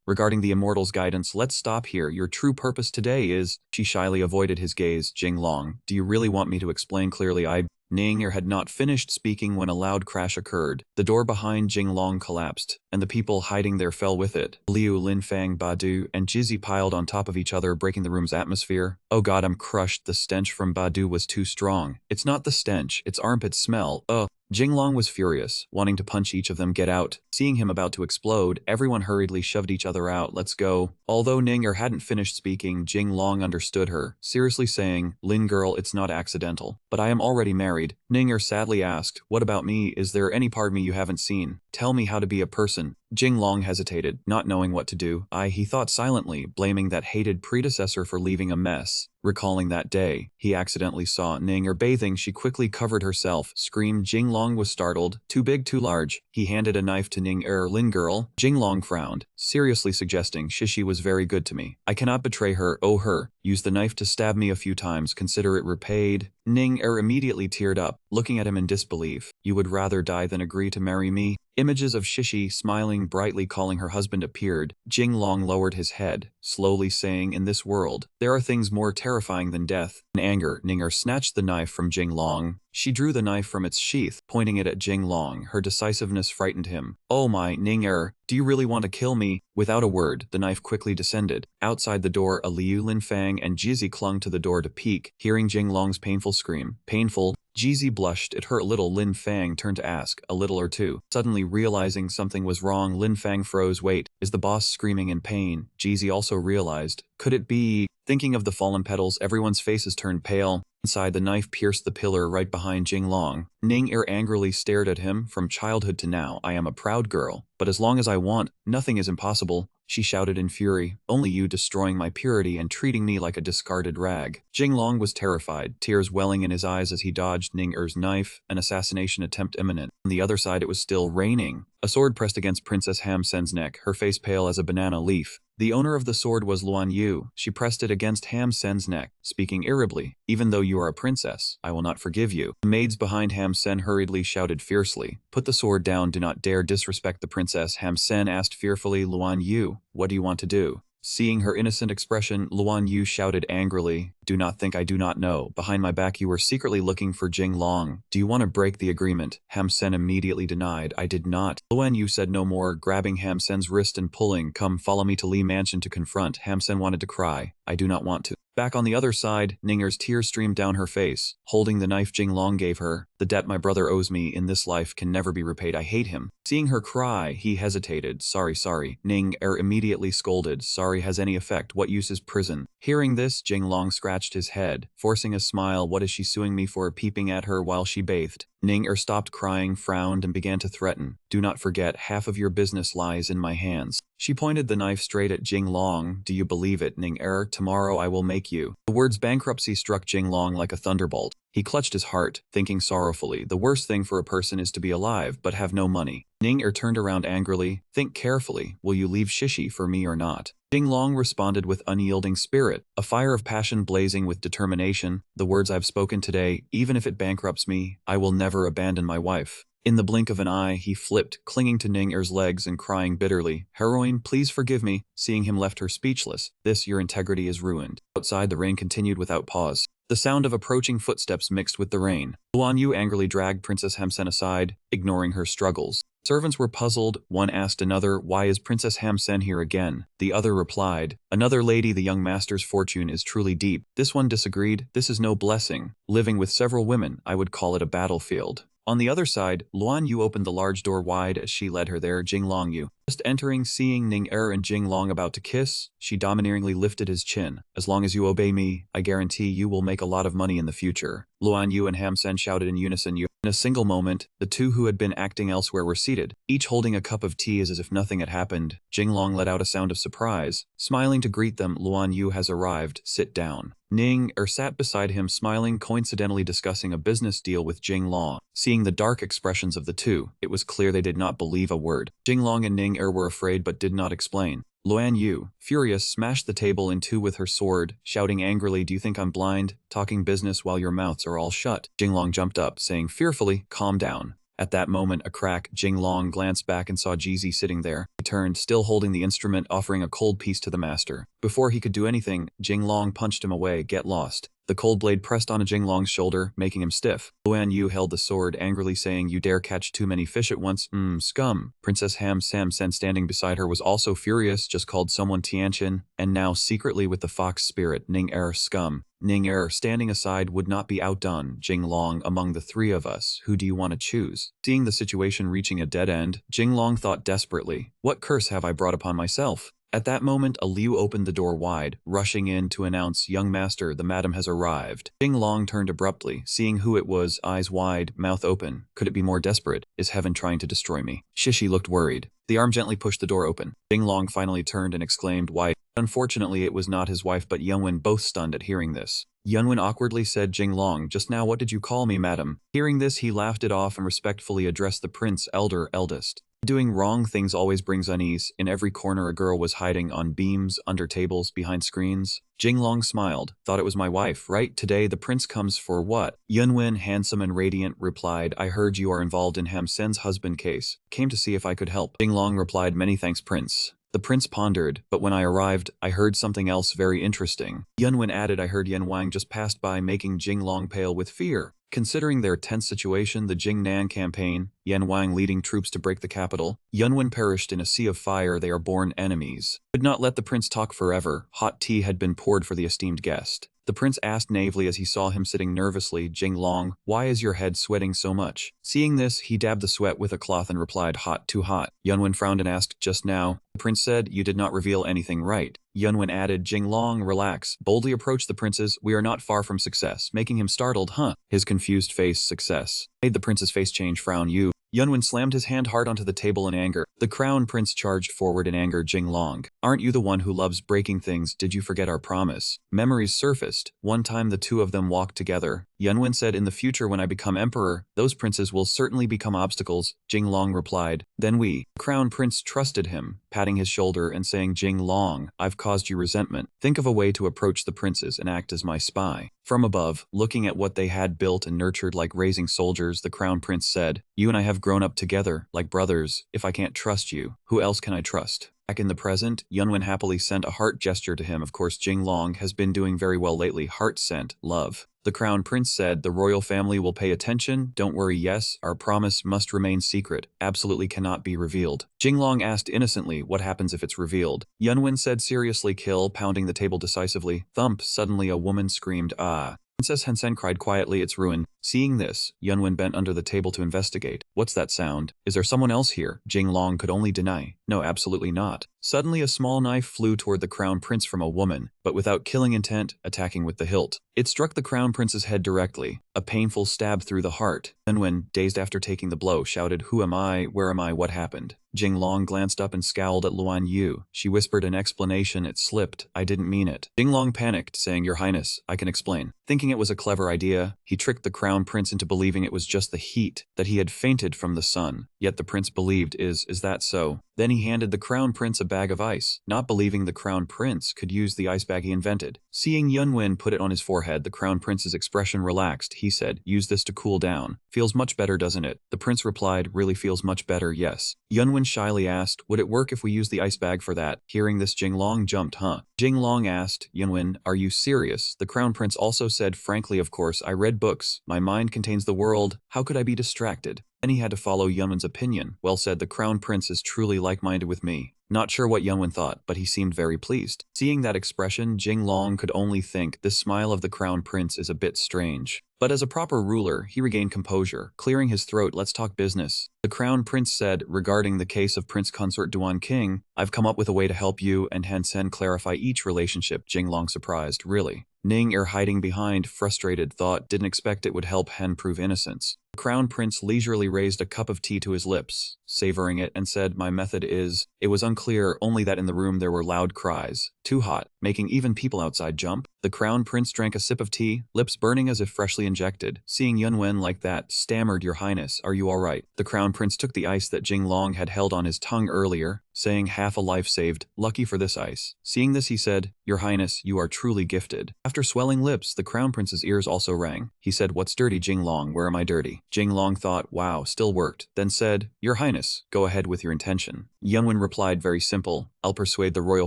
regarding the Immortal's guidance. "Let's stop here, your true purpose today is..." She shyly avoided his gaze. "Jinglong, do you really want me to explain clearly?" Ning had not finished speaking when a loud crash occurred. The door behind Jinglong collapsed, and the people hiding there fell with it. Liu, Lin Fang, Badu, and Jizzy piled on top of each other, breaking the room's atmosphere. "Oh god, I'm crushed." The stench from Badu was too strong. "It's not the stench, it's armpit smell. Ugh." Jinglong was furious, wanting to punch each of them. "Get out." Seeing him about to explode, everyone hurriedly shoved each other out. "Let's go." Although Ning hadn't finished speaking, Jinglong understood her, seriously saying, "Lin girl, it's not accidental. But I am already married." Ning sadly asked, "What about me? Is there any part of me you haven't seen? Tell me how to be a person." Jinglong hesitated, not knowing what to do. He thought silently, blaming that hated predecessor for leaving a mess. Recalling that day, he accidentally saw Ning bathing. She quickly covered herself, screamed. Jinglong was startled. "Too big, too large." He handed a knife to Ning Lin girl. Jinglong frowned, seriously suggesting, "Shishi was very good to me. I cannot betray her." "Oh her. Use the knife to stab me a few times. Consider it repaid." Ning immediately teared up, looking at him in disbelief. "You would rather die than agree to marry me?" Images of Shishi smiling brightly calling her husband appeared. Jinglong lowered his head, slowly saying, "In this world, there are things more terrifying than death." In anger, Ning snatched the knife from Jinglong. She drew the knife from its sheath, pointing it at Jinglong. Her decisiveness frightened him. "Oh my, Ning do you really want to kill me?" Without a word, the knife quickly descended. Outside the door, Liu, Lin Fang, and Jizzy clung to the door to peek, hearing Jinglong's painful scream. "Painful?" Jizzy blushed. It hurt a little. Lin Fang turned to ask, "A little or two?" Suddenly realizing something was wrong, Lin Fang froze. "Wait, is the boss screaming in pain?" Jizzy also realized. Could it be? Thinking of the fallen petals, everyone's faces turned pale. Inside, the knife pierced the pillar right behind Jinglong. Ning angrily stared at him. "From childhood to now, I am a proud girl. But as long as I want, nothing is impossible." She shouted in fury. "Only you destroying my purity and treating me like a discarded rag." Jinglong was terrified, tears welling in his eyes as he dodged Ning knife, an assassination attempt imminent. On the other side, it was still raining. A sword pressed against Princess Ham Sen's neck, her face pale as a banana leaf. The owner of the sword was Luan Yu. She pressed it against Ham Sen's neck, speaking irritably, "Even though you are a princess, I will not forgive you." The maids behind Ham Sen hurriedly shouted fiercely, "Put the sword down, do not dare disrespect the princess." Ham Sen asked fearfully, "Luan Yu, what do you want to do?" Seeing her innocent expression, Luan Yu shouted angrily, "Do not think I do not know. Behind my back you were secretly looking for Jinglong. Do you want to break the agreement?" Ham Sen immediately denied. "I did not." Luan Yu said no more, grabbing Ham Sen's wrist and pulling. "Come, follow me to Li Mansion to confront." Ham Sen wanted to cry. "I do not want to." Back on the other side, Ninger's tears streamed down her face, holding the knife Jinglong gave her. "The debt my brother owes me in this life can never be repaid. I hate him." Seeing her cry, he hesitated. Sorry. Ning immediately scolded. "Sorry has any effect. What use is prison?" Hearing this, Jinglong scratched his head, forcing a smile. "What is she suing me for?" Peeping at her while she bathed. Ning stopped crying, frowned, and began to threaten. "Do not forget, half of your business lies in my hands." She pointed the knife straight at Jinglong. "Do you believe it, Ning Tomorrow I will make you." The words bankruptcy struck Jinglong like a thunderbolt. He clutched his heart, thinking sorrowfully, the worst thing for a person is to be alive but have no money. Ning turned around angrily. "Think carefully. Will you leave Shishi for me or not?" Jinglong responded with unyielding spirit, a fire of passion blazing with determination. "The words I've spoken today, even if it bankrupts me, I will never abandon my wife." In the blink of an eye, he flipped, clinging to Ninger's legs and crying bitterly. "Heroine, please forgive me." Seeing him left her speechless. Your integrity is ruined." Outside, the rain continued without pause. The sound of approaching footsteps mixed with the rain. Luan Yu angrily dragged Princess Hamsen aside, ignoring her struggles. Servants were puzzled. One asked another, "Why is Princess Hamsen here again?" The other replied, "Another lady, the young master's fortune is truly deep." This one disagreed. "This is no blessing. Living with several women, I would call it a battlefield." On the other side, Luan Yu opened the large door wide as she led her there. Jinglong Yu, Just entering, seeing Ning Er and Jing Long about to kiss, she domineeringly lifted his chin. As long as you obey me, I guarantee you will make a lot of money in the future. Luan Yu and Ham Sen shouted in unison. In a single moment, the two who had been acting elsewhere were seated, each holding a cup of tea as if nothing had happened. Jing Long let out a sound of surprise. Smiling to greet them, Luan Yu has arrived. Sit down. Ning Er sat beside him, smiling, coincidentally discussing a business deal with Jing Long. Seeing the dark expressions of the two, it was clear they did not believe a word. Jing Long and Ning Er were afraid but did not explain. Luan Yu, furious, smashed the table in two with her sword, shouting angrily, "Do you think I'm blind? Talking business while your mouths are all shut." Jing Long jumped up, saying fearfully, "Calm down." At that moment, a crack. Jing Long glanced back and saw Jeezy sitting there. He turned, still holding the instrument, offering a cold piece to the master. Before he could do anything, Jing Long punched him away. "Get lost." The cold blade pressed on Jing Long's shoulder, making him stiff. Luan Yu held the sword, angrily saying, "You dare catch too many fish at once? Scum." Princess Ham Sam Sen standing beside her was also furious, just called someone Tianqin, and now secretly with the fox spirit, Ning Er, scum. Ning Er, standing aside, would not be outdone. "Jing Long, among the three of us, who do you want to choose?" Seeing the situation reaching a dead end, Jing Long thought desperately, "What curse have I brought upon myself?" At that moment, a Liu opened the door wide, rushing in to announce, "Young master, the madam has arrived." Jing Long turned abruptly, seeing who it was, eyes wide, mouth open. Could it be more desperate? Is heaven trying to destroy me? Shishi looked worried. The arm gently pushed the door open. Jing Long finally turned and exclaimed, "Why?" Unfortunately, it was not his wife but Yunwen, both stunned at hearing this. Yunwen awkwardly said, "Jing Long, just now what did you call me, madam?" Hearing this, he laughed it off and respectfully addressed the prince, eldest. Doing wrong things always brings unease. In every corner a girl was hiding, on beams, under tables, behind screens. Jing Long smiled. "Thought it was my wife, right? Today the prince comes for what?" Yunwen, handsome and radiant, replied, "I heard you are involved in Ham Sen's husband case. Came to see if I could help." Jing Long replied, "Many thanks, prince." The prince pondered, "But when I arrived, I heard something else very interesting." Yunwen added, "I heard Yan Wang just passed by, making Jing Long pale with fear." Considering their tense situation, the Jingnan campaign, Yan Wang leading troops to break the capital, Yunwen perished in a sea of fire. They are born enemies. Could not let the prince talk forever. Hot tea had been poured for the esteemed guest. The prince asked naively as he saw him sitting nervously, "Jing Long, why is your head sweating so much?" Seeing this, he dabbed the sweat with a cloth and replied, "Hot, too hot." Yunwen frowned and asked, "Just now?" The prince said, "You did not reveal anything, right?" Yunwen added, "Jing Long, relax." Boldly approached the prince's, "We are not far from success," making him startled. His confused face, "Success?" Made the prince's face change, frown. "You." Yunwen slammed his hand hard onto the table in anger. The crown prince charged forward in anger. "Jing Long, aren't you the one who loves breaking things? Did you forget our promise?" Memories surfaced. One time the two of them walked together. Yunwen said, "In the future when I become emperor, those princes will certainly become obstacles." Jing Long replied, "Then we." The crown prince trusted him, patting his shoulder and saying, "Jing Long, I've caused you resentment. Think of a way to approach the princes and act as my spy." From above, looking at what they had built and nurtured like raising soldiers, the crown prince said, "You and I have grown up together, like brothers. If I can't trust you, who else can I trust?" Back in the present, Yunwen happily sent a heart gesture to him. Of course, Jing Long has been doing very well lately. Heart sent, love. The crown prince said, "The royal family will pay attention. Don't worry, yes, our promise must remain secret. Absolutely cannot be revealed." Jing Long asked innocently, "What happens if it's revealed?" Yunwen said seriously, "Kill," pounding the table decisively. Thump, suddenly a woman screamed, "Ah." Princess Hansen cried quietly, "It's ruin." Seeing this, Yunwen bent under the table to investigate. "What's that sound? Is there someone else here?" Jing Long could only deny, "No, absolutely not." Suddenly a small knife flew toward the crown prince from a woman, but without killing intent, attacking with the hilt. It struck the crown prince's head directly, a painful stab through the heart. Yunwen, dazed after taking the blow, shouted, "Who am I? Where am I? What happened?" Jing Long glanced up and scowled at Luan Yu. She whispered an explanation. "It slipped. I didn't mean it." Jing Long panicked, saying, "Your Highness, I can explain." Thinking it was a clever idea, he tricked the crown prince into believing it was just the heat, that he had fainted from the sun. Yet the prince believed, Is that so?" Then he handed the crown prince a bag of ice, not believing the crown prince could use the ice bag he invented. Seeing Yunwen put it on his forehead, the crown prince's expression relaxed. He said, "Use this to cool down. Feels much better, doesn't it?" The prince replied, "Really feels much better, yes." Yunwen shyly asked, "Would it work if we use the ice bag for that?" Hearing this, Jing Long jumped, Jing Long asked, "Yunwen, are you serious?" The crown prince also said, "Frankly, of course, I read books. My mind contains the world. How could I be distracted?" Then he had to follow Yunwen's opinion. "Well said, the crown prince is truly like-minded with me." Not sure what Yunwen thought, but he seemed very pleased. Seeing that expression, Jinglong could only think this smile of the crown prince is a bit strange. But as a proper ruler, he regained composure, clearing his throat. Let's talk business. The crown prince said, regarding the case of Prince Consort Duan King, I've come up with a way to help you and Han Sen clarify each relationship. Jinglong surprised, really. Ning hiding behind, frustrated, thought, didn't expect it would help Hen prove innocence. The crown prince leisurely raised a cup of tea to his lips, savoring it, and said, my method is, it was unclear, only that in the room there were loud cries, too hot, making even people outside jump. The crown prince drank a sip of tea, lips burning as if freshly injected. Seeing Yunwen like that, stammered, Your Highness, are you all right? The crown prince took the ice that Jinglong had held on his tongue earlier, saying, half a life saved, lucky for this ice. Seeing this, he said, Your Highness, you are truly gifted. After swelling lips, the crown prince's ears also rang. He said, what's dirty, Jinglong? Where am I dirty? Jinglong thought, wow, still worked, then said, Your Highness, go ahead with your intention. Yunwen replied, very simple, I'll persuade the royal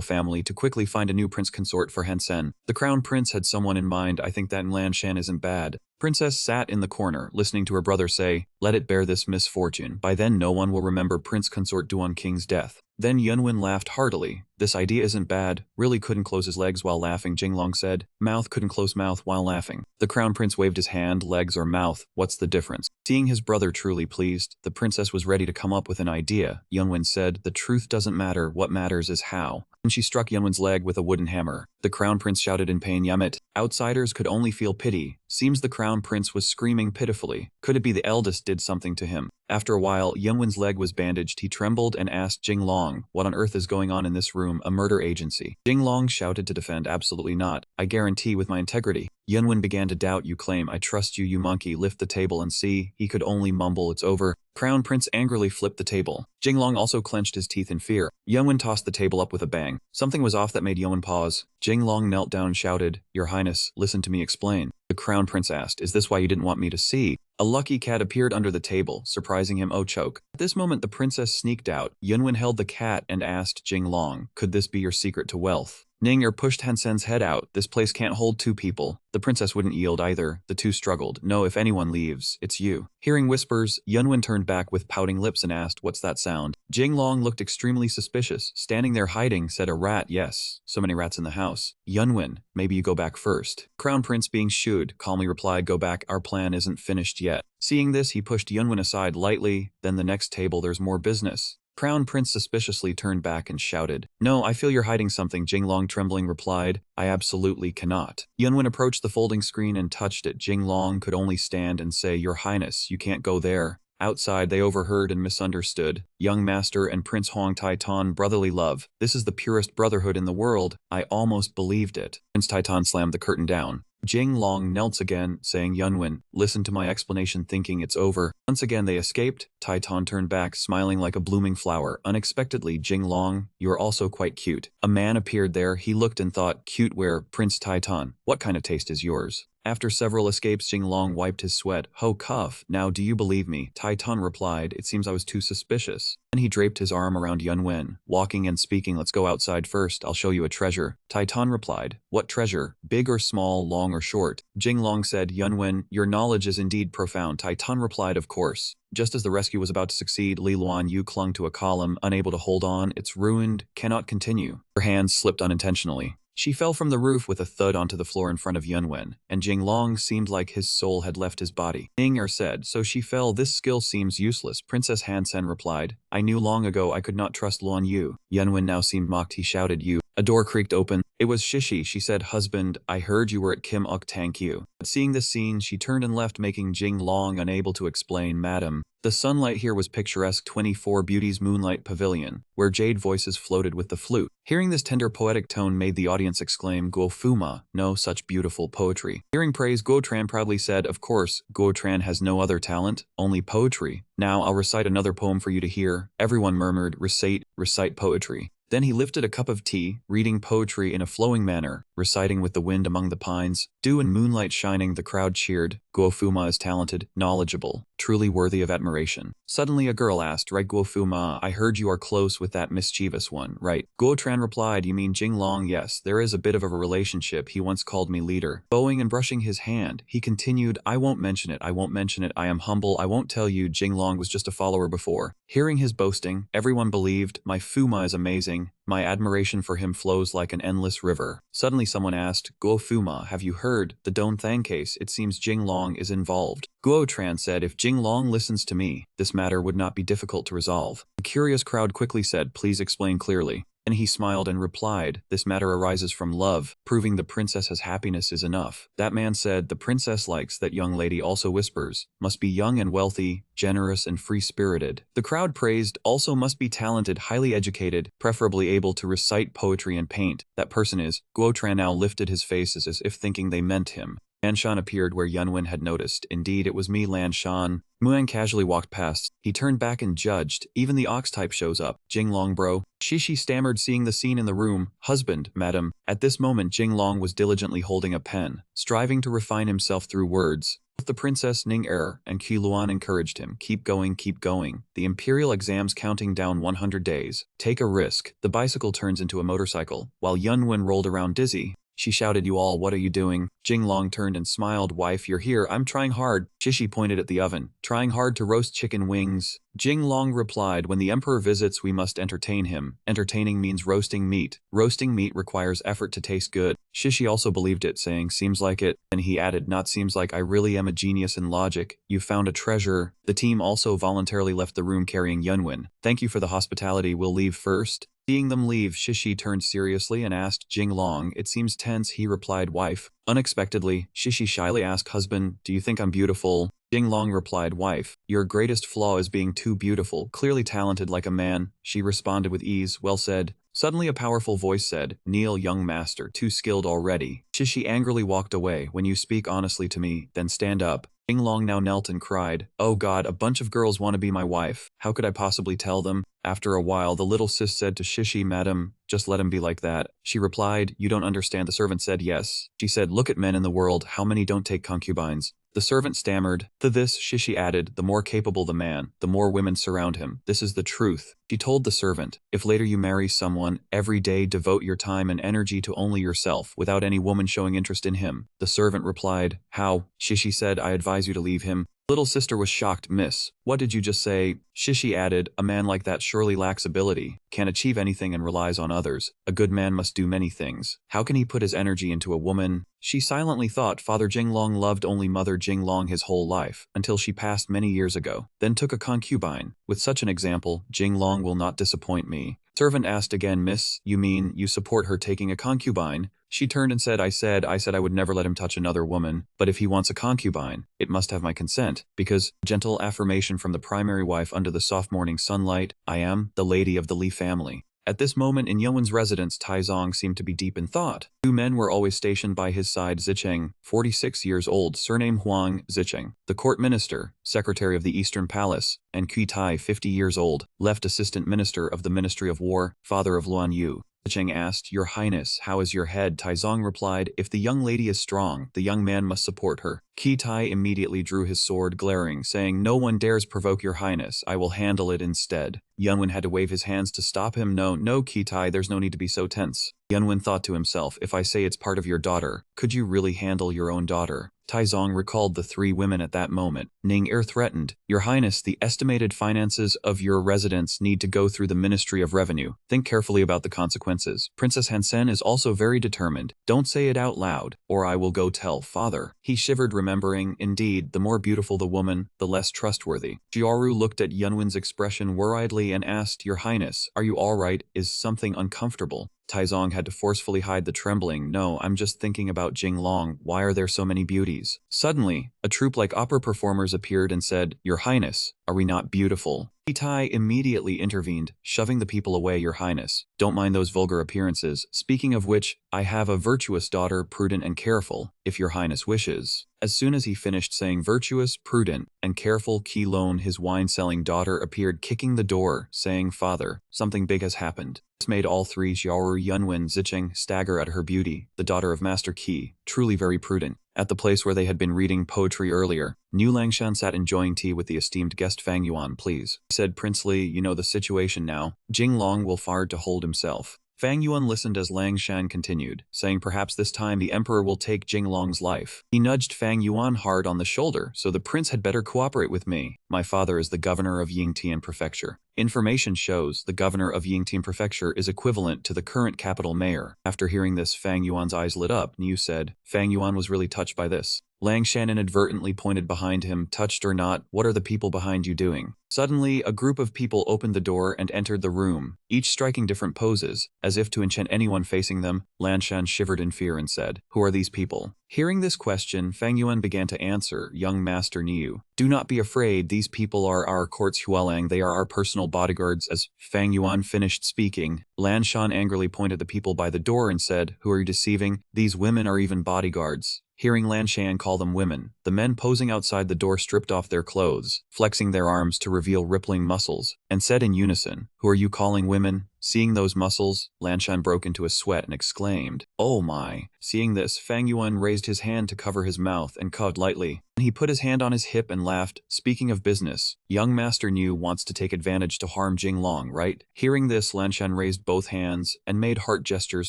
family to quickly find a new prince consort for Han Sen. The crown prince had someone in mind. I think that Lan Shan isn't bad. Princess sat in the corner, listening to her brother say, let it bear this misfortune. By then no one will remember Prince Consort Duan King's death. Then Yunwen laughed heartily. This idea isn't bad. Really couldn't close his legs while laughing, Jinglong said. Mouth couldn't close mouth while laughing. The crown prince waved his hand, legs or mouth, what's the difference? Seeing his brother truly pleased, the princess was ready to come up with an idea. Yunwen said, the truth doesn't matter, what matters is how. And she struck Yunwen's leg with a wooden hammer. The crown prince shouted in pain, Yamit. Outsiders could only feel pity. Seems the crown prince was screaming pitifully. Could it be the eldest did something to him? After a while, Yunwen's leg was bandaged. He trembled and asked Jinglong, what on earth is going on in this room, a murder agency? Jinglong shouted to defend, absolutely not. I guarantee with my integrity. Yunwen began to doubt, you claim, I trust you, you monkey, lift the table and see. He could only mumble, it's over. Crown Prince angrily flipped the table. Jinglong also clenched his teeth in fear. Yunwen tossed the table up with a bang. Something was off that made Yunwen pause. Jinglong knelt down and shouted, Your Highness, listen to me explain. The Crown Prince asked, is this why you didn't want me to see? A lucky cat appeared under the table, surprising him, oh choke. At this moment the princess sneaked out. Yunwen held the cat and asked Jinglong, could this be your secret to wealth? Ninger pushed Han Sen's head out. This place can't hold two people. The princess wouldn't yield either. The two struggled. No, if anyone leaves, it's you. Hearing whispers, Yunwen turned back with pouting lips and asked, what's that sound? Jinglong looked extremely suspicious. Standing there hiding, said, a rat, yes. So many rats in the house. Yunwen, maybe you go back first. Crown Prince, being shooed, calmly replied, go back, our plan isn't finished yet. Seeing this, he pushed Yunwen aside lightly. Then the next table, there's more business. Crown Prince suspiciously turned back and shouted, no, I feel you're hiding something. Jinglong trembling replied, I absolutely cannot. Yunwen approached the folding screen and touched it. Jinglong could only stand and say, Your Highness, you can't go there. Outside, they overheard and misunderstood. Young Master and Prince Huang Taitan, brotherly love. This is the purest brotherhood in the world. I almost believed it. Prince Taitan slammed the curtain down. Jinglong knelt again, saying, Yunwen, listen to my explanation, thinking it's over. Once again they escaped. Taitan turned back, smiling like a blooming flower. Unexpectedly, Jinglong, you're also quite cute. A man appeared there. He looked and thought, cute where? Prince Taitan, what kind of taste is yours? After several escapes, Jinglong wiped his sweat. Ho cuff, now do you believe me? Taitan replied, it seems I was too suspicious. Then he draped his arm around Yunwen, walking and speaking, let's go outside first, I'll show you a treasure. Taitan replied, what treasure? Big or small, long or short? Jinglong said, Yunwen, your knowledge is indeed profound. Taitan replied, of course. Just as the rescue was about to succeed, Li Luan Yu clung to a column, unable to hold on. It's ruined, cannot continue. Her hands slipped unintentionally. She fell from the roof with a thud onto the floor in front of Yunwen, and Jinglong seemed like his soul had left his body. Ninger said, so she fell, this skill seems useless. Princess Han Sen replied, I knew long ago I could not trust Luan Yu. Yunwen now seemed mocked. He shouted, you. A door creaked open. It was Shishi. She said, husband, I heard you were at Kim Uk Tank Yu. But seeing this scene, she turned and left, making Jinglong unable to explain, madam. The sunlight here was picturesque. 24 Beauties Moonlight Pavilion, where jade voices floated with the flute. Hearing this tender poetic tone made the audience exclaim, Guo Fuma, no such beautiful poetry. Hearing praise, Guo Tran proudly said, of course, Guo Tran has no other talent, only poetry. Now I'll recite another poem for you to hear. Everyone murmured, recite poetry. Then he lifted a cup of tea, reading poetry in a flowing manner, reciting with the wind among the pines, dew and moonlight shining. The crowd cheered. Guofuma is talented, knowledgeable, truly worthy of admiration. Suddenly a girl asked, right Guofuma, I heard you are close with that mischievous one, right? Guotran replied, you mean Jinglong? Yes, there is a bit of a relationship. He once called me leader. Bowing and brushing his hand, he continued, I won't mention it, I won't mention it, I am humble, I won't tell you. Jinglong was just a follower before. Hearing his boasting, everyone believed, my Fuma is amazing. My admiration for him flows like an endless river. Suddenly someone asked, Guo Fuma, have you heard the Don Thang case? It seems Jinglong is involved. Guo Tran said, if Jinglong listens to me, this matter would not be difficult to resolve. The curious crowd quickly said, please explain clearly. Then he smiled and replied, this matter arises from love, proving the princess's happiness is enough. That man said, the princess likes that young lady. Also whispers, must be young and wealthy, generous and free-spirited. The crowd praised, also must be talented, highly educated, preferably able to recite poetry and paint. That person is. Guotran now lifted his face as if thinking they meant him. Lan Shan appeared where Yunwen had noticed. Indeed, it was me, Lan Shan. Muang casually walked past. He turned back and judged. Even the ox type shows up. Jinglong bro. Shishi stammered, seeing the scene in the room. Husband, madam. At this moment Jinglong was diligently holding a pen, striving to refine himself through words. Both the princess Ning Er and Qi Luan encouraged him. Keep going, keep going. The imperial exam's counting down 100 days. Take a risk. The bicycle turns into a motorcycle. While Yunwen rolled around dizzy, she shouted, you all, what are you doing? Jinglong turned and smiled, wife, you're here, I'm trying hard. Shishi pointed at the oven, trying hard to roast chicken wings. Jinglong replied, when the emperor visits we must entertain him. Entertaining means roasting meat. Roasting meat requires effort to taste good. Shishi also believed it, saying, seems like it. And he added, not seems like, I really am a genius in logic. You found a treasure. The team also voluntarily left the room carrying Yunwen. Thank you for the hospitality, we'll leave first. Seeing them leave, Shishi turned seriously and asked Jinglong, it seems tense. He replied, wife. Unexpectedly, Shishi shyly asked, husband, do you think I'm beautiful? Jinglong replied, wife, your greatest flaw is being too beautiful, clearly talented like a man. She responded with ease, well said. Suddenly a powerful voice said, kneel, young master, too skilled already. Shishi angrily walked away. When you speak honestly to me, then stand up. Jinglong now knelt and cried, oh God, a bunch of girls want to be my wife. How could I possibly tell them? After a while, the little sis said to Shishi, madam, just let him be like that. She replied, you don't understand. The servant said, yes. She said, look at men in the world, how many don't take concubines? The servant stammered. To this, Shishi added, the more capable the man, the more women surround him. This is the truth. She told the servant, if later you marry someone, every day devote your time and energy to only yourself, without any woman showing interest in him. The servant replied, how? Shishi said, I advise you to leave him. Little sister was shocked. Miss, what did you just say? Shishi added, a man like that surely lacks ability, can't achieve anything and relies on others. A good man must do many things. How can he put his energy into a woman? She silently thought Father Jinglong loved only Mother Jinglong his whole life, until she passed many years ago, then took a concubine. With such an example, Jinglong will not disappoint me. Servant asked again, miss, you mean you support her taking a concubine? She turned and said, I said I would never let him touch another woman, but if he wants a concubine, it must have my consent, because, gentle affirmation from the primary wife under the soft morning sunlight, I am the lady of the Li family. At this moment in Yuanwen's residence, Taizong seemed to be deep in thought. Two men were always stationed by his side: Zicheng, 46 years old, surname Huang Zicheng, the court minister, secretary of the Eastern Palace, and Qi Tai, 50 years old, left assistant minister of the Ministry of War, father of Luan Yu. Zicheng asked, Your Highness, how is your head? Taizong replied, if the young lady is strong, the young man must support her. Qi Tai immediately drew his sword, glaring, saying, No one dares provoke your Highness, I will handle it instead. Yunwen had to wave his hands to stop him. No, Qi Tai, there's no need to be so tense. Yunwen thought to himself, if I say it's part of your daughter, could you really handle your own daughter? Taizong recalled the three women at that moment. Ning Er threatened, Your Highness, the estimated finances of your residence need to go through the Ministry of Revenue. Think carefully about the consequences. Princess Hansen is also very determined. Don't say it out loud, or I will go tell father. He shivered, remembering, indeed, the more beautiful the woman, the less trustworthy. Jiaoru looked at Yunwen's expression worriedly and asked, Your Highness, are you all right? Is something uncomfortable? Taizong had to forcefully hide the trembling. No, I'm just thinking about Jinglong. Why are there so many beauties? Suddenly, a troupe like opera performers appeared and said, Your Highness, are we not beautiful? Tai immediately intervened, shoving the people away, Your Highness. Don't mind those vulgar appearances. Speaking of which, I have a virtuous daughter, prudent and careful, if Your Highness wishes. As soon as he finished saying virtuous, prudent, and careful, Qi Lone, his wine-selling daughter, appeared kicking the door, saying, Father, something big has happened. This made all three, Xiaoru, Yunwen, Zicheng, stagger at her beauty, the daughter of Master Qi, truly very prudent. At the place where they had been reading poetry earlier, Niu Langshan sat enjoying tea with the esteemed guest Fang Yuan. Please, said princely, you know the situation now. Jing Long will fire to hold himself. Fang Yuan listened as Lang Shan continued, saying perhaps this time the emperor will take Jing Long's life. He nudged Fang Yuan hard on the shoulder, so the prince had better cooperate with me. My father is the governor of Yingtian Prefecture. Information shows the governor of Yingtian Prefecture is equivalent to the current capital mayor. After hearing this, Fang Yuan's eyes lit up. Niu said. Fang Yuan was really touched by this. Lang Shan inadvertently pointed behind him. Touched or not, what are the people behind you doing? Suddenly, a group of people opened the door and entered the room, each striking different poses. As if to enchant anyone facing them, Lan Shan shivered in fear and said, Who are these people? Hearing this question, Fang Yuan began to answer, Young Master Niu. Do not be afraid, these people are our court's Hualang, they are our personal bodyguards. As Fang Yuan finished speaking, Lan Shan angrily pointed the people by the door and said, Who are you deceiving? These women are even bodyguards. Hearing Lan Shan call them women, the men posing outside the door stripped off their clothes, flexing their arms to reveal rippling muscles, and said in unison, Who are you calling women? Seeing those muscles, Lan Shan broke into a sweat and exclaimed, Oh my! Seeing this, Fang Yuan raised his hand to cover his mouth and coughed lightly. He put his hand on his hip and laughed. Speaking of business, young Master Niu wants to take advantage to harm Jing Long, right? Hearing this, Lan Shan raised both hands and made heart gestures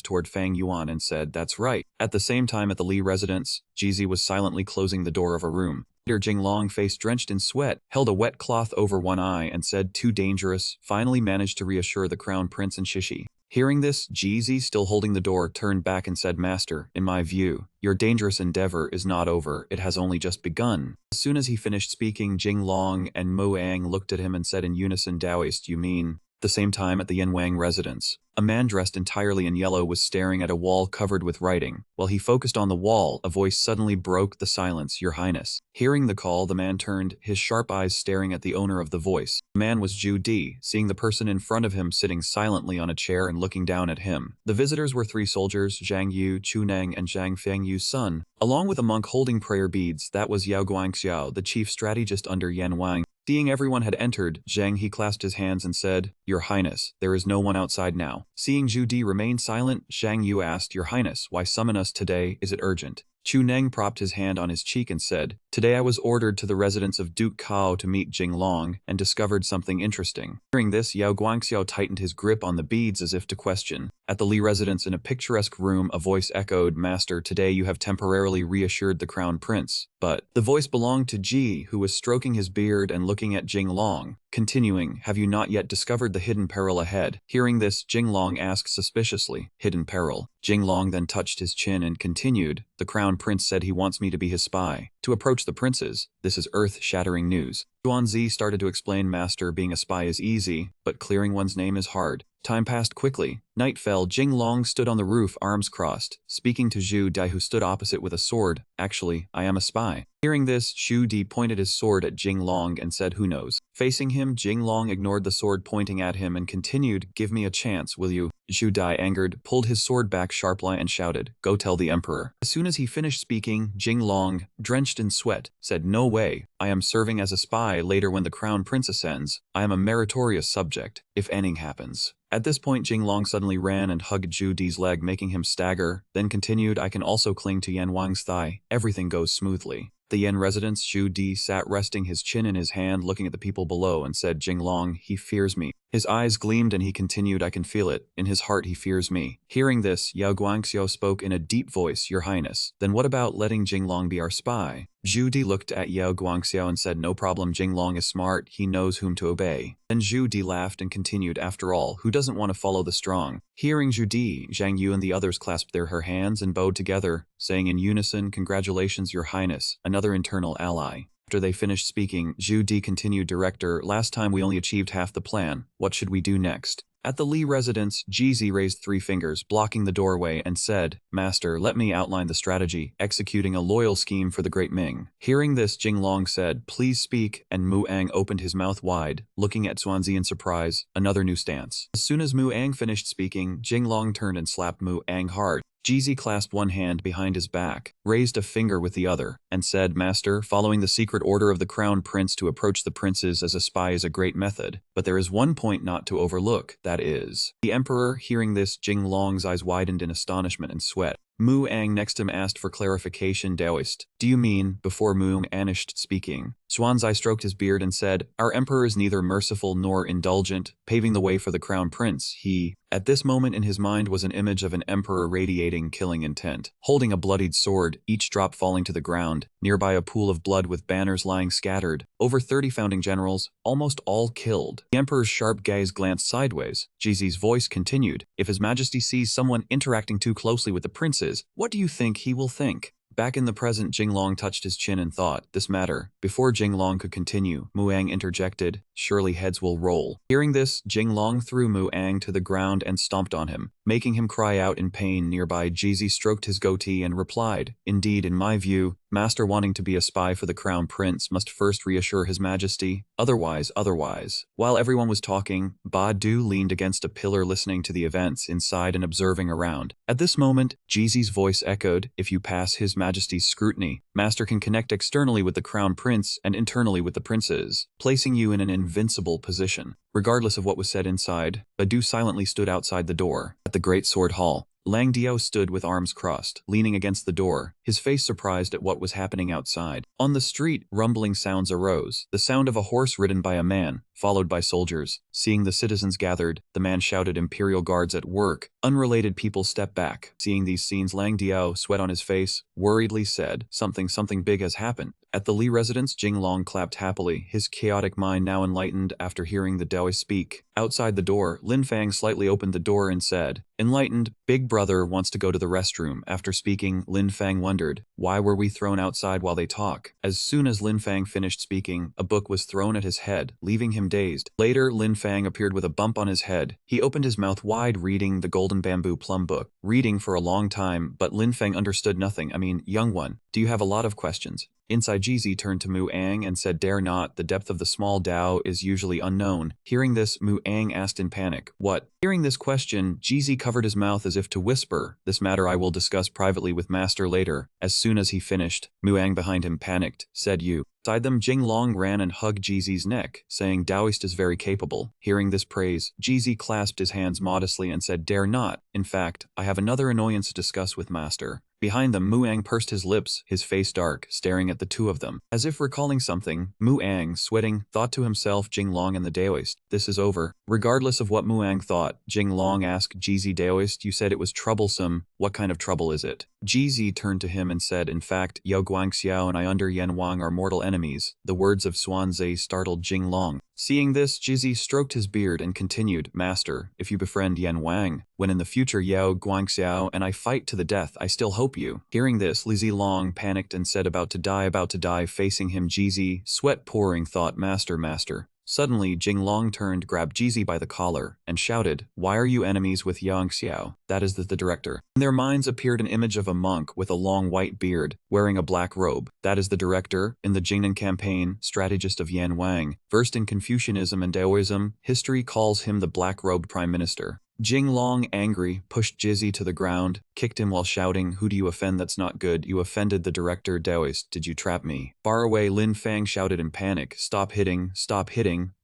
toward Fang Yuan and said, That's right. At the same time at the Li residence, Jizi was silently closing the door of a room. Later, Jing Long, face drenched in sweat, held a wet cloth over one eye and said, Too dangerous, finally managed to reassure the crown prince and Shishi. Hearing this, Jizi, still holding the door, turned back and said, Master, in my view, your dangerous endeavor is not over, it has only just begun. As soon as he finished speaking, Jing Long and Mo Ang looked at him and said in unison, Taoist, you mean? At the same time at the Yanwang residence, a man dressed entirely in yellow was staring at a wall covered with writing. While he focused on the wall, a voice suddenly broke the silence, Your Highness. Hearing the call, the man turned, his sharp eyes staring at the owner of the voice. The man was Zhu Di, seeing the person in front of him sitting silently on a chair and looking down at him. The visitors were three soldiers, Zhang Yu, Chu Neng, and Zhang Feng Yu's son, along with a monk holding prayer beads. That was Yao Guangxiao, the chief strategist under Yan Wang. Seeing everyone had entered, Zhang He clasped his hands and said, Your Highness, there is no one outside now. Seeing Zhu Di remain silent, Zhang Yu asked, Your Highness, why summon us today? Is it urgent? Chu Neng propped his hand on his cheek and said, Today I was ordered to the residence of Duke Cao to meet Jing Long and discovered something interesting. Hearing this, Yao Guangxiao tightened his grip on the beads as if to question. At the Li residence in a picturesque room, a voice echoed, Master, today you have temporarily reassured the crown prince. But the voice belonged to Ji, who was stroking his beard and looking at Jing Long. Continuing, have you not yet discovered the hidden peril ahead? Hearing this, Jing Long asked suspiciously, Hidden peril? Jing Long then touched his chin and continued, The crown prince said he wants me to be his spy. To approach the princes, this is earth-shattering news. Xuanzi started to explain, Master, being a spy is easy, but clearing one's name is hard. Time passed quickly. Night fell. Jing Long stood on the roof, arms crossed, speaking to Zhu Di, who stood opposite with a sword. Actually, I am a spy. Hearing this, Zhu Di pointed his sword at Jing Long and said, Who knows? Facing him, Jing Long ignored the sword pointing at him and continued, Give me a chance, will you? Zhu Di, angered, pulled his sword back sharply and shouted, Go tell the emperor. As soon as he finished speaking, Jing Long, drenched in sweat, said, No way. I am serving as a spy later when the crown prince ascends. I am a meritorious subject, if anything happens. At this point, Jing Long suddenly ran and hugged Zhu Di's leg, making him stagger, then continued, I can also cling to Yan Wang's thigh. Everything goes smoothly. The Yan residence, Zhu Di sat resting his chin in his hand, looking at the people below, and said, Jing Long, he fears me. His eyes gleamed and he continued, I can feel it. In his heart he fears me. Hearing this, Yao Guangxiao spoke in a deep voice, Your Highness. Then what about letting Jing Long be our spy? Zhu Di looked at Yao Guangxiao and said, No problem, Jing Long is smart, he knows whom to obey. Then Zhu Di laughed and continued, After all, who doesn't want to follow the strong? Hearing Zhu Di, Zhang Yu and the others clasped her hands and bowed together, saying in unison, Congratulations, Your Highness, another internal ally. After they finished speaking, Zhu Di continued, Director, last time we only achieved half the plan. What should we do next? At the Li residence, Jizi raised 3 fingers, blocking the doorway, and said, "Master, let me outline the strategy, executing a loyal scheme for the Great Ming." Hearing this, Jinglong said, "Please speak," and Mu Ang opened his mouth wide, looking at Xuanzi in surprise, another new stance. As soon as Mu Ang finished speaking, Jinglong turned and slapped Mu Ang hard. Jizi clasped one hand behind his back, raised a finger with the other, and said, "Master, following the secret order of the Crown Prince to approach the princes as a spy is a great method, but there is one point not to overlook, that is." The Emperor, hearing this, Jinglong's eyes widened in astonishment and sweat. Mu Ang next him asked for clarification. "Daoist, do you mean?" Before Mu finished speaking, Xuanzai stroked his beard and said, "Our emperor is neither merciful nor indulgent, paving the way for the crown prince. He..." At this moment in his mind was an image of an emperor radiating killing intent, holding a bloodied sword, each drop falling to the ground, nearby a pool of blood with banners lying scattered, over 30 founding generals, almost all killed. The emperor's sharp gaze glanced sideways. Jizi's voice continued, "If His Majesty sees someone interacting too closely with the princes, what do you think he will think?" Back in the present, Jinglong touched his chin and thought, "This matter." Before Jinglong could continue, Mu Ang interjected, "Surely heads will roll." Hearing this, Jinglong threw Mu Ang to the ground and stomped on him, making him cry out in pain. Nearby, Jizi stroked his goatee and replied, "Indeed, in my view, Master wanting to be a spy for the crown prince must first reassure His Majesty. Otherwise. While everyone was talking, Ba Du leaned against a pillar listening to the events inside and observing around. At this moment, Jizi's voice echoed, "If you pass His Majesty's scrutiny, Master can connect externally with the crown prince and internally with the princes, placing you in an invincible position." Regardless of what was said inside, Badu silently stood outside the door. At the Great Sword Hall, Lang Diao stood with arms crossed, leaning against the door, his face surprised at what was happening outside. On the street, rumbling sounds arose, the sound of a horse ridden by a man, followed by soldiers. Seeing the citizens gathered, the man shouted, "Imperial guards at work." Unrelated people stepped back. Seeing these scenes, Lang Diao, sweat on his face, worriedly said, Something big has happened." At the Li residence, Jinglong clapped happily, his chaotic mind now enlightened after hearing the Daoist speak. Outside the door, Lin Fang slightly opened the door and said, "Enlightened, Big Brother wants to go to the restroom." After speaking, Lin Fang wondered, "Why were we thrown outside while they talk?" As soon as Lin Fang finished speaking, a book was thrown at his head, leaving him dazed. Later, Lin Fang appeared with a bump on his head. He opened his mouth wide reading the Golden Bamboo Plum book, reading for a long time, but Lin Fang understood nothing. "Young one, do you have a lot of questions?" Inside, Jizi turned to Mu Ang and said, "Dare not, the depth of the small Dao is usually unknown." Hearing this, Mu Ang asked in panic, "What?" Hearing this question, Jizi covered his mouth as if to whisper, "This matter I will discuss privately with Master later." As soon as he finished, Mu Ang behind him panicked, said, "You." Beside them, Jinglong ran and hugged Jizi's neck, saying, "Daoist is very capable." Hearing this praise, Jizi clasped his hands modestly and said, "Dare not. In fact, I have another annoyance to discuss with Master." Behind them, Mu Ang pursed his lips, his face dark, staring at the two of them. As if recalling something, Mu Ang, sweating, thought to himself, "Jinglong and the Daoist. This is over." Regardless of what Mu Ang thought, Jinglong asked, "Jizi, Daoist, you said it was troublesome. What kind of trouble is it?" Jizi turned to him and said, "In fact, Yao Guangxiao and I under Yan Wang are mortal enemies." The words of Xuanzai startled Jinglong. Seeing this, Jizi stroked his beard and continued, "Master, if you befriend Yan Wang, when in the future Yao Guangxiao and I fight to the death, I still hope you." Hearing this, Li Zilong panicked and said, about to die. Facing him, Jizi, sweat pouring, thought, Master. Suddenly, Jinglong turned, grabbed Jizi by the collar, and shouted, "Why are you enemies with Yang Xiao?" That is the director. In their minds appeared an image of a monk with a long white beard, wearing a black robe. That is the director. In the Jingnan campaign, strategist of Yan Wang, versed in Confucianism and Daoism, history calls him the black-robed prime minister. Jinglong, angry, pushed Jizi to the ground, kicked him while shouting, "Who do you offend? That's not good. You offended the director, Daoist. Did you trap me?" Far away, Lin Fang shouted in panic, "Stop hitting.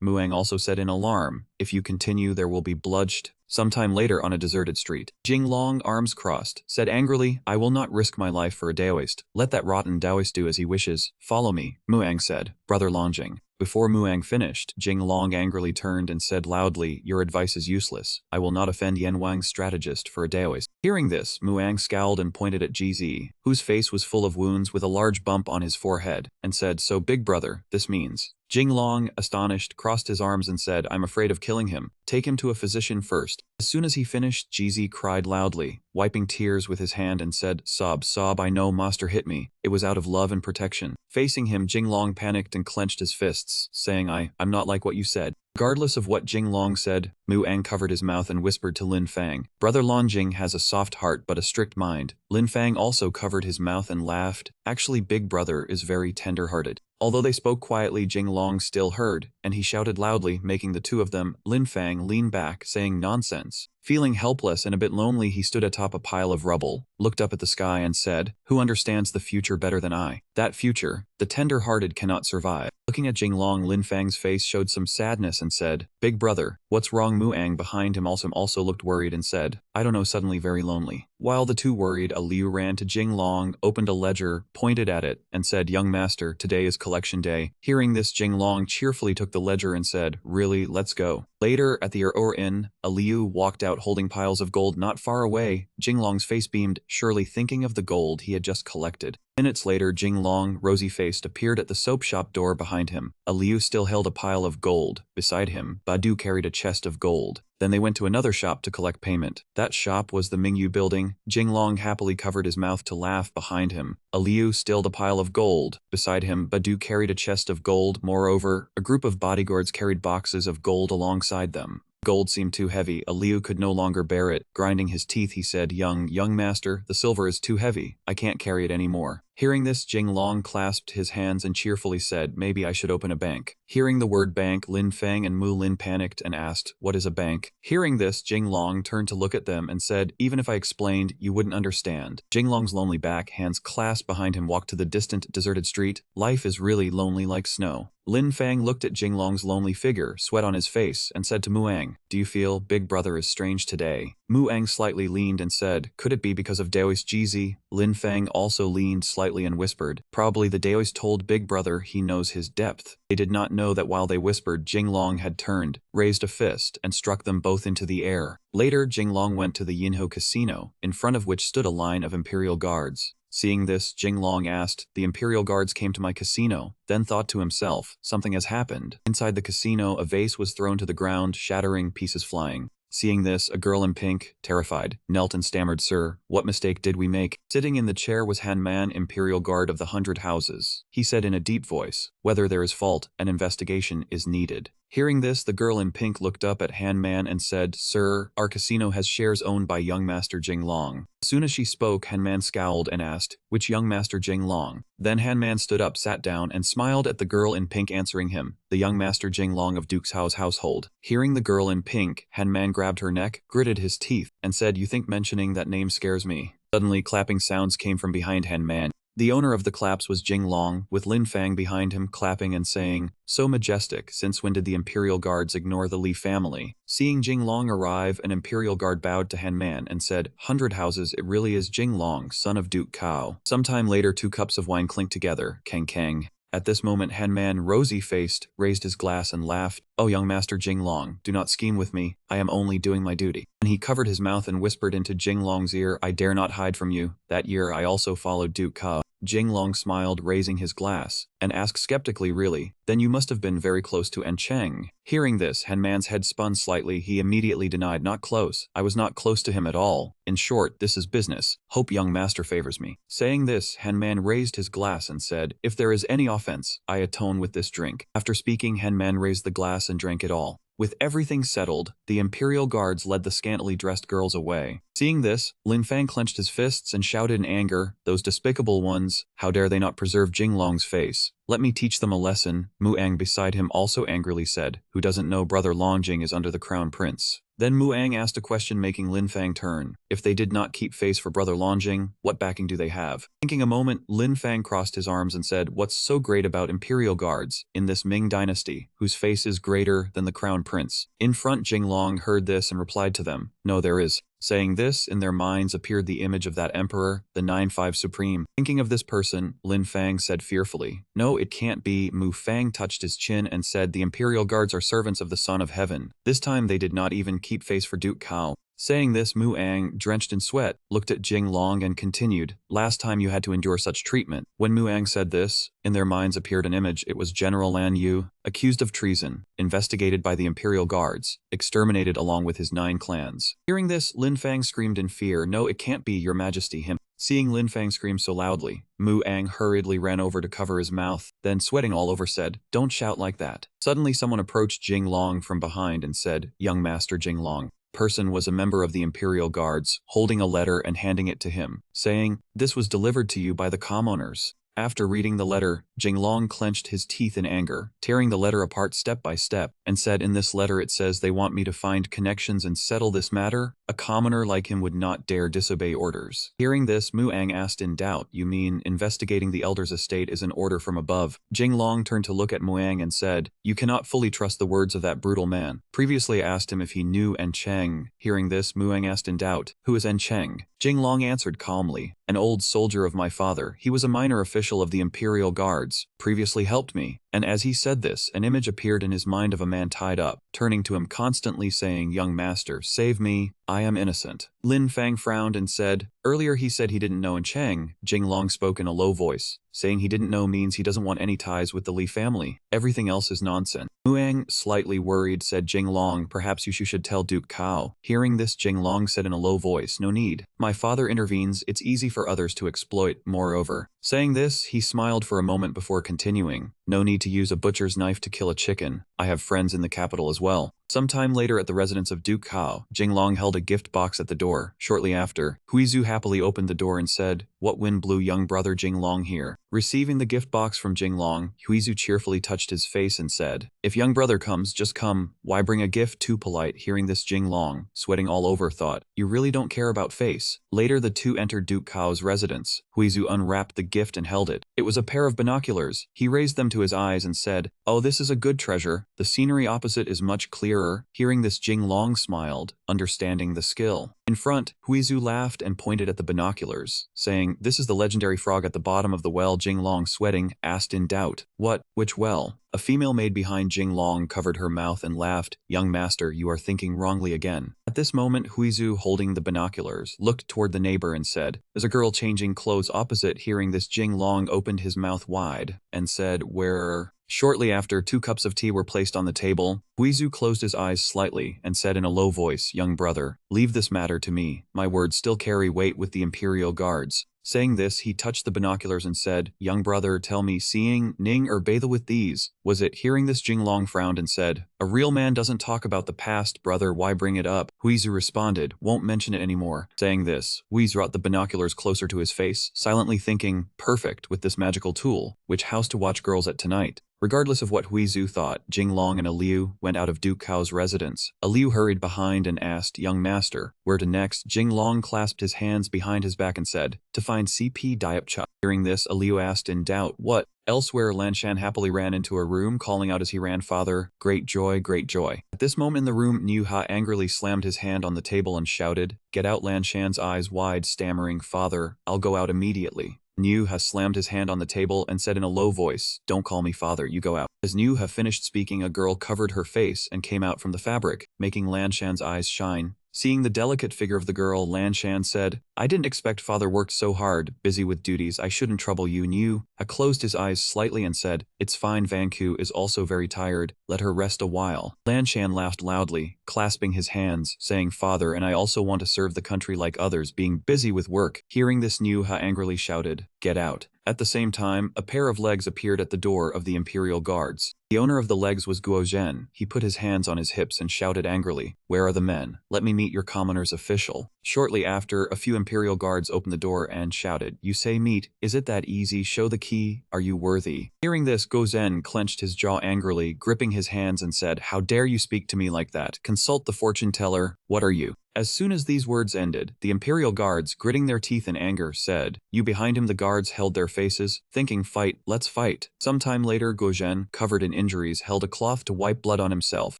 Mu Ang also said in alarm, "If you continue, there will be bloodshed." Sometime later on a deserted street, Jinglong, arms crossed, said angrily, "I will not risk my life for a Daoist. Let that rotten Daoist do as he wishes. Follow me." Mu Ang said, "Brother Longjing." Before Mu Ang finished, Jinglong angrily turned and said loudly, "Your advice is useless. I will not offend Yan Wang's strategist for a Daoist." Hearing this, Mu Ang scowled and pointed at Jizi, whose face was full of wounds with a large bump on his forehead, and said, "So, big brother, this means..." Jinglong, astonished, crossed his arms and said, "I'm afraid of killing him. Take him to a physician first." As soon as he finished, Jizi cried loudly, wiping tears with his hand and said, "Sob, I know Master hit me. It was out of love and protection." Facing him, Jinglong panicked and clenched his fists, saying, I'm not like what you said." Regardless of what Jing Long said, Mu Ang covered his mouth and whispered to Lin Fang, "Brother Longjing has a soft heart but a strict mind." Lin Fang also covered his mouth and laughed. Actually, Big Brother is very tender-hearted. Although they spoke quietly, Jing Long still heard, and he shouted loudly, making the two of them. Lin Fang leaned back, saying nonsense. Feeling helpless and a bit lonely, he stood atop a pile of rubble, looked up at the sky and said, "Who understands the future better than I? That future, the tender-hearted cannot survive." Looking at Jing Long, Lin Fang's face showed some sadness and said, "Big Brother, what's wrong?" Mu Ang behind him also looked worried and said, "I don't know, suddenly very lonely." While the two worried, Liu ran to Jing Long, opened a ledger, pointed at it, and said, "Young master, today is collection day." Hearing this, Jing Long cheerfully took the ledger and said, "Really, let's go." Later, at the Inn, Liu walked out holding piles of gold not far away. Jing Long's face beamed, surely thinking of the gold he had just collected. Minutes later, Jing Long, rosy-faced, appeared at the soap shop door behind him. Liu still held a pile of gold. Beside him, Badu carried a chest of gold. Then they went to another shop to collect payment. That shop was the Mingyu building. Jing Long happily covered his mouth to laugh behind him. Liu stilled a pile of gold. Beside him, Badu carried a chest of gold. Moreover, a group of bodyguards carried boxes of gold alongside them. Gold seemed too heavy. Liu could no longer bear it. Grinding his teeth, he said, Young master, the silver is too heavy. I can't carry it anymore." Hearing this, Jing Long clasped his hands and cheerfully said, "Maybe I should open a bank." Hearing the word bank, Lin Fang and Mu Lin panicked and asked, "What is a bank?" Hearing this, Jing Long turned to look at them and said, "Even if I explained, you wouldn't understand." Jing Long's lonely back, hands clasped behind him, walked to the distant, deserted street. Life is really lonely like snow. Lin Fang looked at Jing Long's lonely figure, sweat on his face, and said to Mu Ang, "Do you feel Big Brother is strange today?" Mu Ang slightly leaned and said, "Could it be because of Daoist Jizi?" Lin Fang also leaned slightly and whispered, "Probably the Daoist told Big Brother he knows his depth." They did not know that while they whispered, Jing Long had turned, raised a fist, and struck them both into the air. Later, Jing Long went to the Yinho casino, in front of which stood a line of Imperial guards. Seeing this, Jing Long asked, "The Imperial guards came to my casino," then thought to himself, "Something has happened." Inside the casino, a vase was thrown to the ground, shattering, pieces flying. Seeing this, a girl in pink, terrified, knelt and stammered, "Sir, what mistake did we make?" Sitting in the chair was Han Man, Imperial Guard of the 100 Houses. He said in a deep voice, "Whether there is fault, an investigation is needed." Hearing this, the girl in pink looked up at Han Man and said, "Sir, our casino has shares owned by young Master Jing Long." As soon as she spoke, Han Man scowled and asked, "Which young Master Jing Long?" Then Han Man stood up, sat down, and smiled at the girl in pink, answering him, "The young Master Jing Long of Duke's House household." Hearing the girl in pink, Han Man grabbed her neck, gritted his teeth, and said, "You think mentioning that name scares me?" Suddenly, clapping sounds came from behind Han Man. The owner of the claps was Jing Long, with Lin Fang behind him clapping and saying, "So majestic, since when did the Imperial Guards ignore the Li family?" Seeing Jing Long arrive, an Imperial Guard bowed to Han Man and said, "100 Houses, it really is Jing Long, son of Duke Cao." Sometime later, 2 cups of wine clinked together, kang kang. At this moment, Han Man, rosy-faced, raised his glass and laughed, "Oh, young Master Jing Long, do not scheme with me, I am only doing my duty." And he covered his mouth and whispered into Jing Long's ear, "I dare not hide from you, that year I also followed Duke Cao." Jing Long smiled, raising his glass, and asked skeptically, "Really? Then you must have been very close to Cheng." Hearing this, Han Man's head spun slightly. He immediately denied, "Not close. I was not close to him at all. In short, this is business. Hope young master favors me." Saying this, Han Man raised his glass and said, "If there is any offense, I atone with this drink." After speaking, Han Man raised the glass and drank it all. With everything settled, the Imperial Guards led the scantily dressed girls away. Seeing this, Lin Fang clenched his fists and shouted in anger, "Those despicable ones, how dare they not preserve Jing Long's face? Let me teach them a lesson." Mu Ang beside him also angrily said, "Who doesn't know Brother Longjing is under the Crown Prince?" Then Mu Ang asked a question, making Lin Fang turn. If they did not keep face for Brother Longjing, what backing do they have? Thinking a moment, Lin Fang crossed his arms and said, "What's so great about Imperial Guards in this Ming dynasty, whose face is greater than the Crown Prince?" In front, Jing Long heard this and replied to them, "No, there is." Saying this, in their minds appeared the image of that emperor, the 9-5 Supreme. Thinking of this person, Lin Fang said fearfully, "No, it can't be." Mu Fang touched his chin and said, "The Imperial Guards are servants of the Son of Heaven." This time they did not even keep face for Duke Cao. Saying this, Mu Ang, drenched in sweat, looked at Jing Long and continued, "Last time you had to endure such treatment." When Mu Ang said this, in their minds appeared an image. It was General Lan Yu, accused of treason, investigated by the Imperial Guards, exterminated along with his 9 clans. Hearing this, Lin Fang screamed in fear, "No, it can't be, Your Majesty, him." Seeing Lin Fang scream so loudly, Mu Ang hurriedly ran over to cover his mouth, then sweating all over said, "Don't shout like that." Suddenly someone approached Jing Long from behind and said, "Young Master Jing Long." Person was a member of the Imperial Guards, holding a letter and handing it to him, saying, "This was delivered to you by the commoners." After reading the letter, Jing Long clenched his teeth in anger, tearing the letter apart step by step, and said, "In this letter it says they want me to find connections and settle this matter. A commoner like him would not dare disobey orders." Hearing this, Mu Ang asked in doubt, "You mean investigating the elder's estate is an order from above?" Jing Long turned to look at Mu Ang and said, "You cannot fully trust the words of that brutal man." Previously asked him if he knew En Cheng. Hearing this, Mu Ang asked in doubt, "Who is En Cheng?" Jing Long answered calmly, "An old soldier of my father. He was a minor official of the Imperial Guards, previously helped me." And as he said this, an image appeared in his mind of a man tied up, turning to him constantly saying, "Young master, save me. I am innocent." Lin Fang frowned and said, "Earlier he said he didn't know En Cheng." Jing Long spoke in a low voice, saying he didn't know means he doesn't want any ties with the Li family. Everything else is nonsense. Muang, slightly worried, said, "Jing Long, perhaps you should tell Duke Cao." Hearing this, Jing Long said in a low voice, "No need. My father intervenes. It's easy for others to exploit, moreover." Saying this, he smiled for a moment before continuing, "No need to use a butcher's knife to kill a chicken. I have friends in the capital as well." Sometime later at the residence of Duke Cao, Jing Long held a gift box at the door. Shortly after, Huizu happily opened the door and said, "What wind blew young brother Jing Long here?" Receiving the gift box from Jing Long, Huizu cheerfully touched his face and said, "If young brother comes, just come. Why bring a gift too polite?" Hearing this, Jing Long, sweating all over, thought, "You really don't care about face." Later the two entered Duke Cao's residence. Huizu unwrapped the gift and held it. It was a pair of binoculars. He raised them to his eyes and said, "Oh, this is a good treasure. The scenery opposite is much clearer." Hearing this, Jing Long smiled, understanding the skill. In front, Huizu laughed and pointed at the binoculars, saying, "This is the legendary frog at the bottom of the well." Jing Long, sweating, asked in doubt, "What? Which well?" A female maid behind Jing Long covered her mouth and laughed, "Young master, you are thinking wrongly again." At this moment, Huizu, holding the binoculars, looked toward the neighbor and said, "There's a girl changing clothes opposite." Hearing this, Jing Long opened his mouth wide and said, "Where?" Shortly after, 2 cups of tea were placed on the table. Huizu closed his eyes slightly and said in a low voice, "Young brother, leave this matter to me. My words still carry weight with the Imperial Guards." Saying this, he touched the binoculars and said, "Young brother, tell me, seeing, Ning or bathe with these, was it?" Hearing this, Jing Long frowned and said, "A real man doesn't talk about the past, brother, why bring it up?" Huizu responded, "Won't mention it anymore." Saying this, Huizu brought the binoculars closer to his face, silently thinking, "Perfect, with this magical tool, which house to watch girls at tonight." Regardless of what Huizu thought, Jing Long and Aliu went out of Duke Cao's residence. Aliu hurried behind and asked, "Young master, where to next?" Jing Long clasped his hands behind his back and said, "To find CP Diopcha." Hearing this, Aliu asked in doubt, "What?" Elsewhere, Lanshan happily ran into a room, calling out as he ran, "Father, great joy, great joy." At this moment in the room, Niuha angrily slammed his hand on the table and shouted, "Get out!" Lanshan's eyes wide, stammering, "Father, I'll go out immediately." Niuha slammed his hand on the table and said in a low voice, "Don't call me father, you go out." As Niuha finished speaking, a girl covered her face and came out from the fabric, making Lanshan's eyes shine. Seeing the delicate figure of the girl, Lanshan said, "I didn't expect father worked so hard, busy with duties. I shouldn't trouble you." Niuha closed his eyes slightly and said, "It's fine, Vanku is also very tired. Let her rest a while." Lanshan laughed loudly, clasping his hands, saying, "Father, and I also want to serve the country like others, being busy with work." Hearing this, Niuha angrily shouted, "Get out." At the same time, a pair of legs appeared at the door of the Imperial Guards. The owner of the legs was Guo Zhen. He put his hands on his hips and shouted angrily, "Where are the men? Let me meet your commoner's official." Shortly after, a few Imperial Guards opened the door and shouted, "You say meet, is it that easy? Show the key, are you worthy?" Hearing this, Guo Zhen clenched his jaw angrily, gripping his hands and said, "How dare you speak to me like that? Consult the fortune teller, what are you?" As soon as these words ended, the Imperial Guards, gritting their teeth in anger, said, "You behind him." The guards held their faces, thinking, "Fight, let's fight." Sometime later, Gozhen, covered in injuries, held a cloth to wipe blood on himself.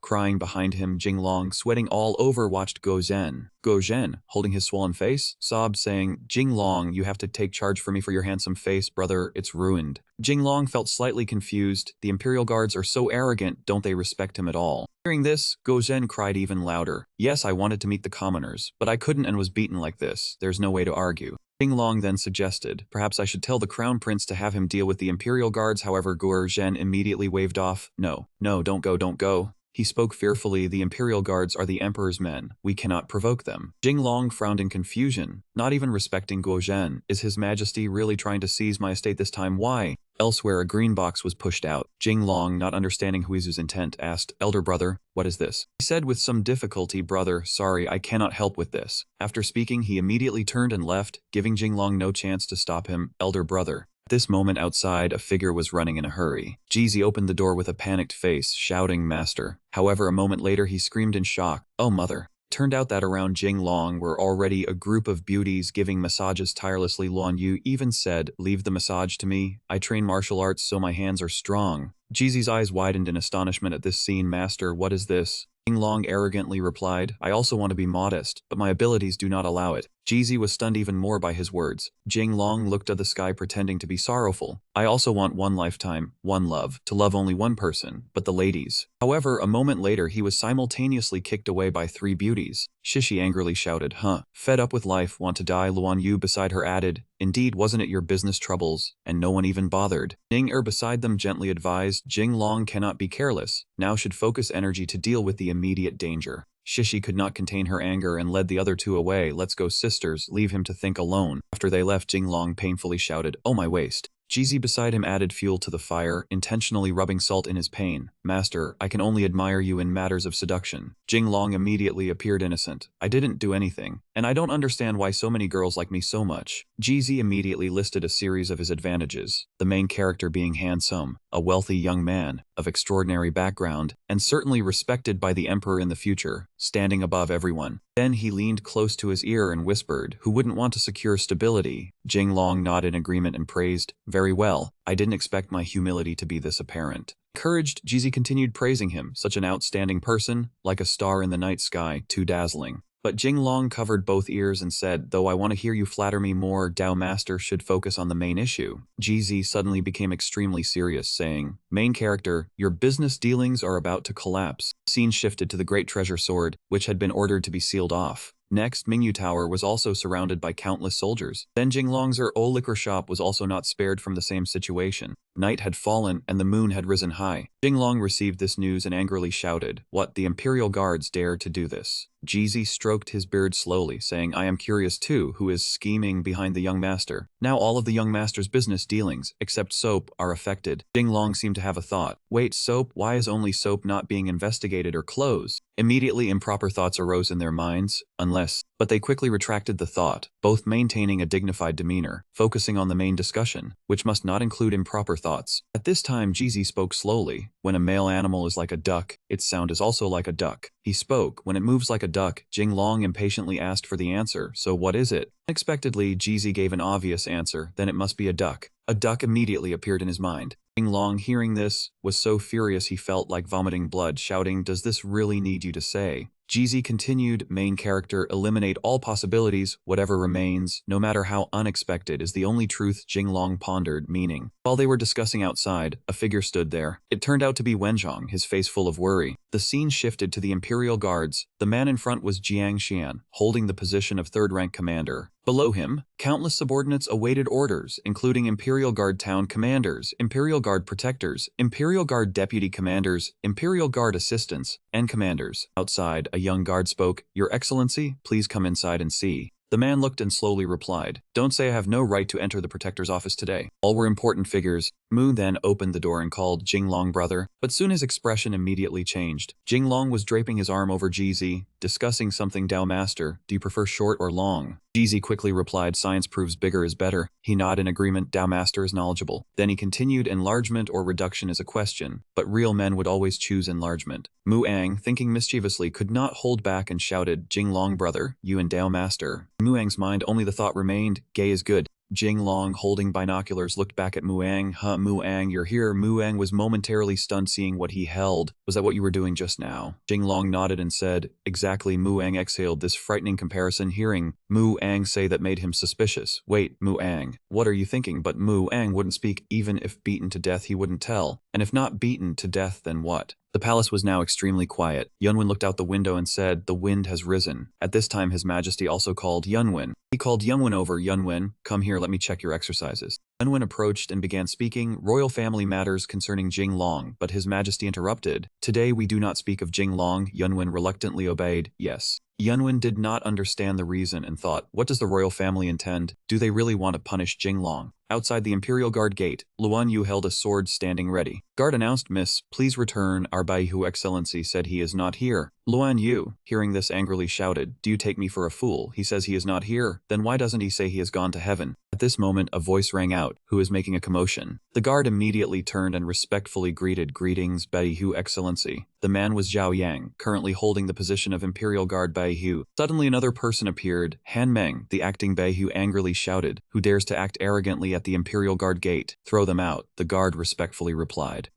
Crying behind him, Jing Long, sweating all over, watched Gozhen. Gozhen, holding his swollen face, sobbed, saying, "Jing Long, you have to take charge for me for your handsome face, brother, it's ruined." Jing Long felt slightly confused. The Imperial Guards are so arrogant, don't they respect him at all? Hearing this, Gozhen cried even louder, "Yes, I wanted to meet the commoners, but I couldn't and was beaten like this. There's no way to argue." Jing Long then suggested, "Perhaps I should tell the Crown Prince to have him deal with the Imperial Guards." However, Gozhen immediately waved off, No, don't go, don't go." He spoke fearfully, the Imperial Guards are the Emperor's men. We cannot provoke them. Jinglong frowned in confusion. Not even respecting Guo Zhen. Is His Majesty really trying to seize my estate this time? Why? Elsewhere, a green box was pushed out. Jinglong, not understanding Huizu's intent, asked, Elder brother, what is this? He said with some difficulty, brother, sorry, I cannot help with this. After speaking, he immediately turned and left, giving Jinglong no chance to stop him. Elder brother. At this moment outside, a figure was running in a hurry. Jeezy opened the door with a panicked face, shouting, Master. However, a moment later he screamed in shock, Oh mother. Turned out that around Jinglong were already a group of beauties giving massages tirelessly. Luan Yu even said, Leave the massage to me. I train martial arts so my hands are strong. Jeezy's eyes widened in astonishment at this scene. Master, what is this? Jinglong arrogantly replied, I also want to be modest, but my abilities do not allow it. Jeezy was stunned even more by his words. Jinglong looked at the sky pretending to be sorrowful. I also want one lifetime, one love, to love only one person, but the ladies. However, a moment later he was simultaneously kicked away by 3 beauties. Shishi angrily shouted, Fed up with life, want to die? Luan Yu beside her added, Indeed, wasn't it your business troubles? And no one even bothered. Ning beside them gently advised, Jinglong cannot be careless, now should focus energy to deal with the immediate danger. Shishi could not contain her anger and led the other 2 away. Let's go sisters, leave him to think alone. After they left, Jinglong painfully shouted, Oh my waist. Jeezy beside him added fuel to the fire, intentionally rubbing salt in his pain. Master, I can only admire you in matters of seduction. Jinglong immediately appeared innocent. I didn't do anything, and I don't understand why so many girls like me so much. Jeezy immediately listed a series of his advantages, the main character being handsome, a wealthy young man, of extraordinary background, and certainly respected by the Emperor in the future, standing above everyone. Then he leaned close to his ear and whispered, Who wouldn't want to secure stability? Jinglong nodded in agreement and praised, Very well, I didn't expect my humility to be this apparent. Encouraged, Jeezy continued praising him, such an outstanding person, like a star in the night sky, too dazzling. But Jinglong covered both ears and said, Though I want to hear you flatter me more, Dao Master should focus on the main issue. Jeezy suddenly became extremely serious, saying, Main character, your business dealings are about to collapse. Scene shifted to the Great Treasure Sword, which had been ordered to be sealed off. Next, Mingyu Tower was also surrounded by countless soldiers. Then Jinglong's liquor shop was also not spared from the same situation. Night had fallen and the moon had risen high. Jinglong received this news and angrily shouted, What, the Imperial Guards dare to do this? Jeezy stroked his beard slowly, saying, I am curious too, who is scheming behind the young master. Now all of the young master's business dealings, except Soap, are affected. Jinglong seemed to have a thought. Wait, Soap? Why is only Soap not being investigated or closed? Immediately improper thoughts arose in their minds, but they quickly retracted the thought, both maintaining a dignified demeanor, focusing on the main discussion, which must not include improper thoughts. At this time Jeezy spoke slowly. When a male animal is like a duck, its sound is also like a duck. He spoke. When it moves like a duck, Jinglong impatiently asked for the answer, So what is it? Unexpectedly, Jeezy gave an obvious answer, then it must be a duck. A duck immediately appeared in his mind. Jinglong, hearing this, was so furious he felt like vomiting blood, shouting, Does this really need you to say? Jeezy continued, Main character, eliminate all possibilities, whatever remains, no matter how unexpected, is the only truth. Jinglong pondered, meaning. While they were discussing outside, a figure stood there. It turned out to be Wenzhong, his face full of worry. The scene shifted to the Imperial Guards. The man in front was Jiang Xian, holding the position of 3rd-rank commander. Below him, countless subordinates awaited orders, including Imperial Guard town commanders, Imperial Guard protectors, Imperial Guard deputy commanders, Imperial Guard assistants, and commanders. Outside, a young guard spoke, Your Excellency, please come inside and see. The man looked and slowly replied, Don't say I have no right to enter the protector's office today. All were important figures. Mu then opened the door and called, Jinglong brother, but soon his expression immediately changed. Jinglong was draping his arm over Jeezy, discussing something. Dao Master, do you prefer short or long? Jeezy quickly replied, Science proves bigger is better. He nodded in agreement. Dao Master is knowledgeable. Then he continued, Enlargement or reduction is a question, but real men would always choose enlargement. Mu Ang, thinking mischievously, could not hold back and shouted, Jinglong brother, you and Dao Master. In Mu Ang's mind only the thought remained, gay is good. Jinglong, holding binoculars, looked back at Mu Ang. Mu Ang, you're here. Mu Ang was momentarily stunned seeing what he held. Was that what you were doing just now? Jinglong nodded and said, Exactly. Mu Ang exhaled this frightening comparison, hearing Mu Ang say that made him suspicious. Wait, Mu Ang, what are you thinking? But Mu Ang wouldn't speak. Even if beaten to death he wouldn't tell. And if not beaten to death, then what? The palace was now extremely quiet. Yunwen looked out the window and said, "The wind has risen." At this time His Majesty also called Yunwen. He called Yunwen over. "Yunwen, come here, let me check your exercises." Yunwen approached and began speaking royal family matters concerning Jinglong, but His Majesty interrupted. "Today we do not speak of Jinglong." Yunwen reluctantly obeyed. "Yes." Yunwen did not understand the reason and thought, what does the royal family intend? Do they really want to punish Jinglong? Outside the Imperial Guard gate, Luan Yu held a sword standing ready. Guard announced, "Miss, please return. Our Baihu Excellency said he is not here." Luan Yu, hearing this, angrily shouted, "Do you take me for a fool? He says he is not here. Then why doesn't he say he has gone to heaven?" At this moment, a voice rang out, "Who is making a commotion?" The guard immediately turned and respectfully greeted, "Greetings, Baihu Excellency." The man was Zhao Yang, currently holding the position of Imperial Guard Baihu. Suddenly another person appeared. Han Meng, the acting Baihu, angrily shouted, "Who dares to act arrogantly at the Imperial Guard gate? Throw them out." The guard respectfully replied.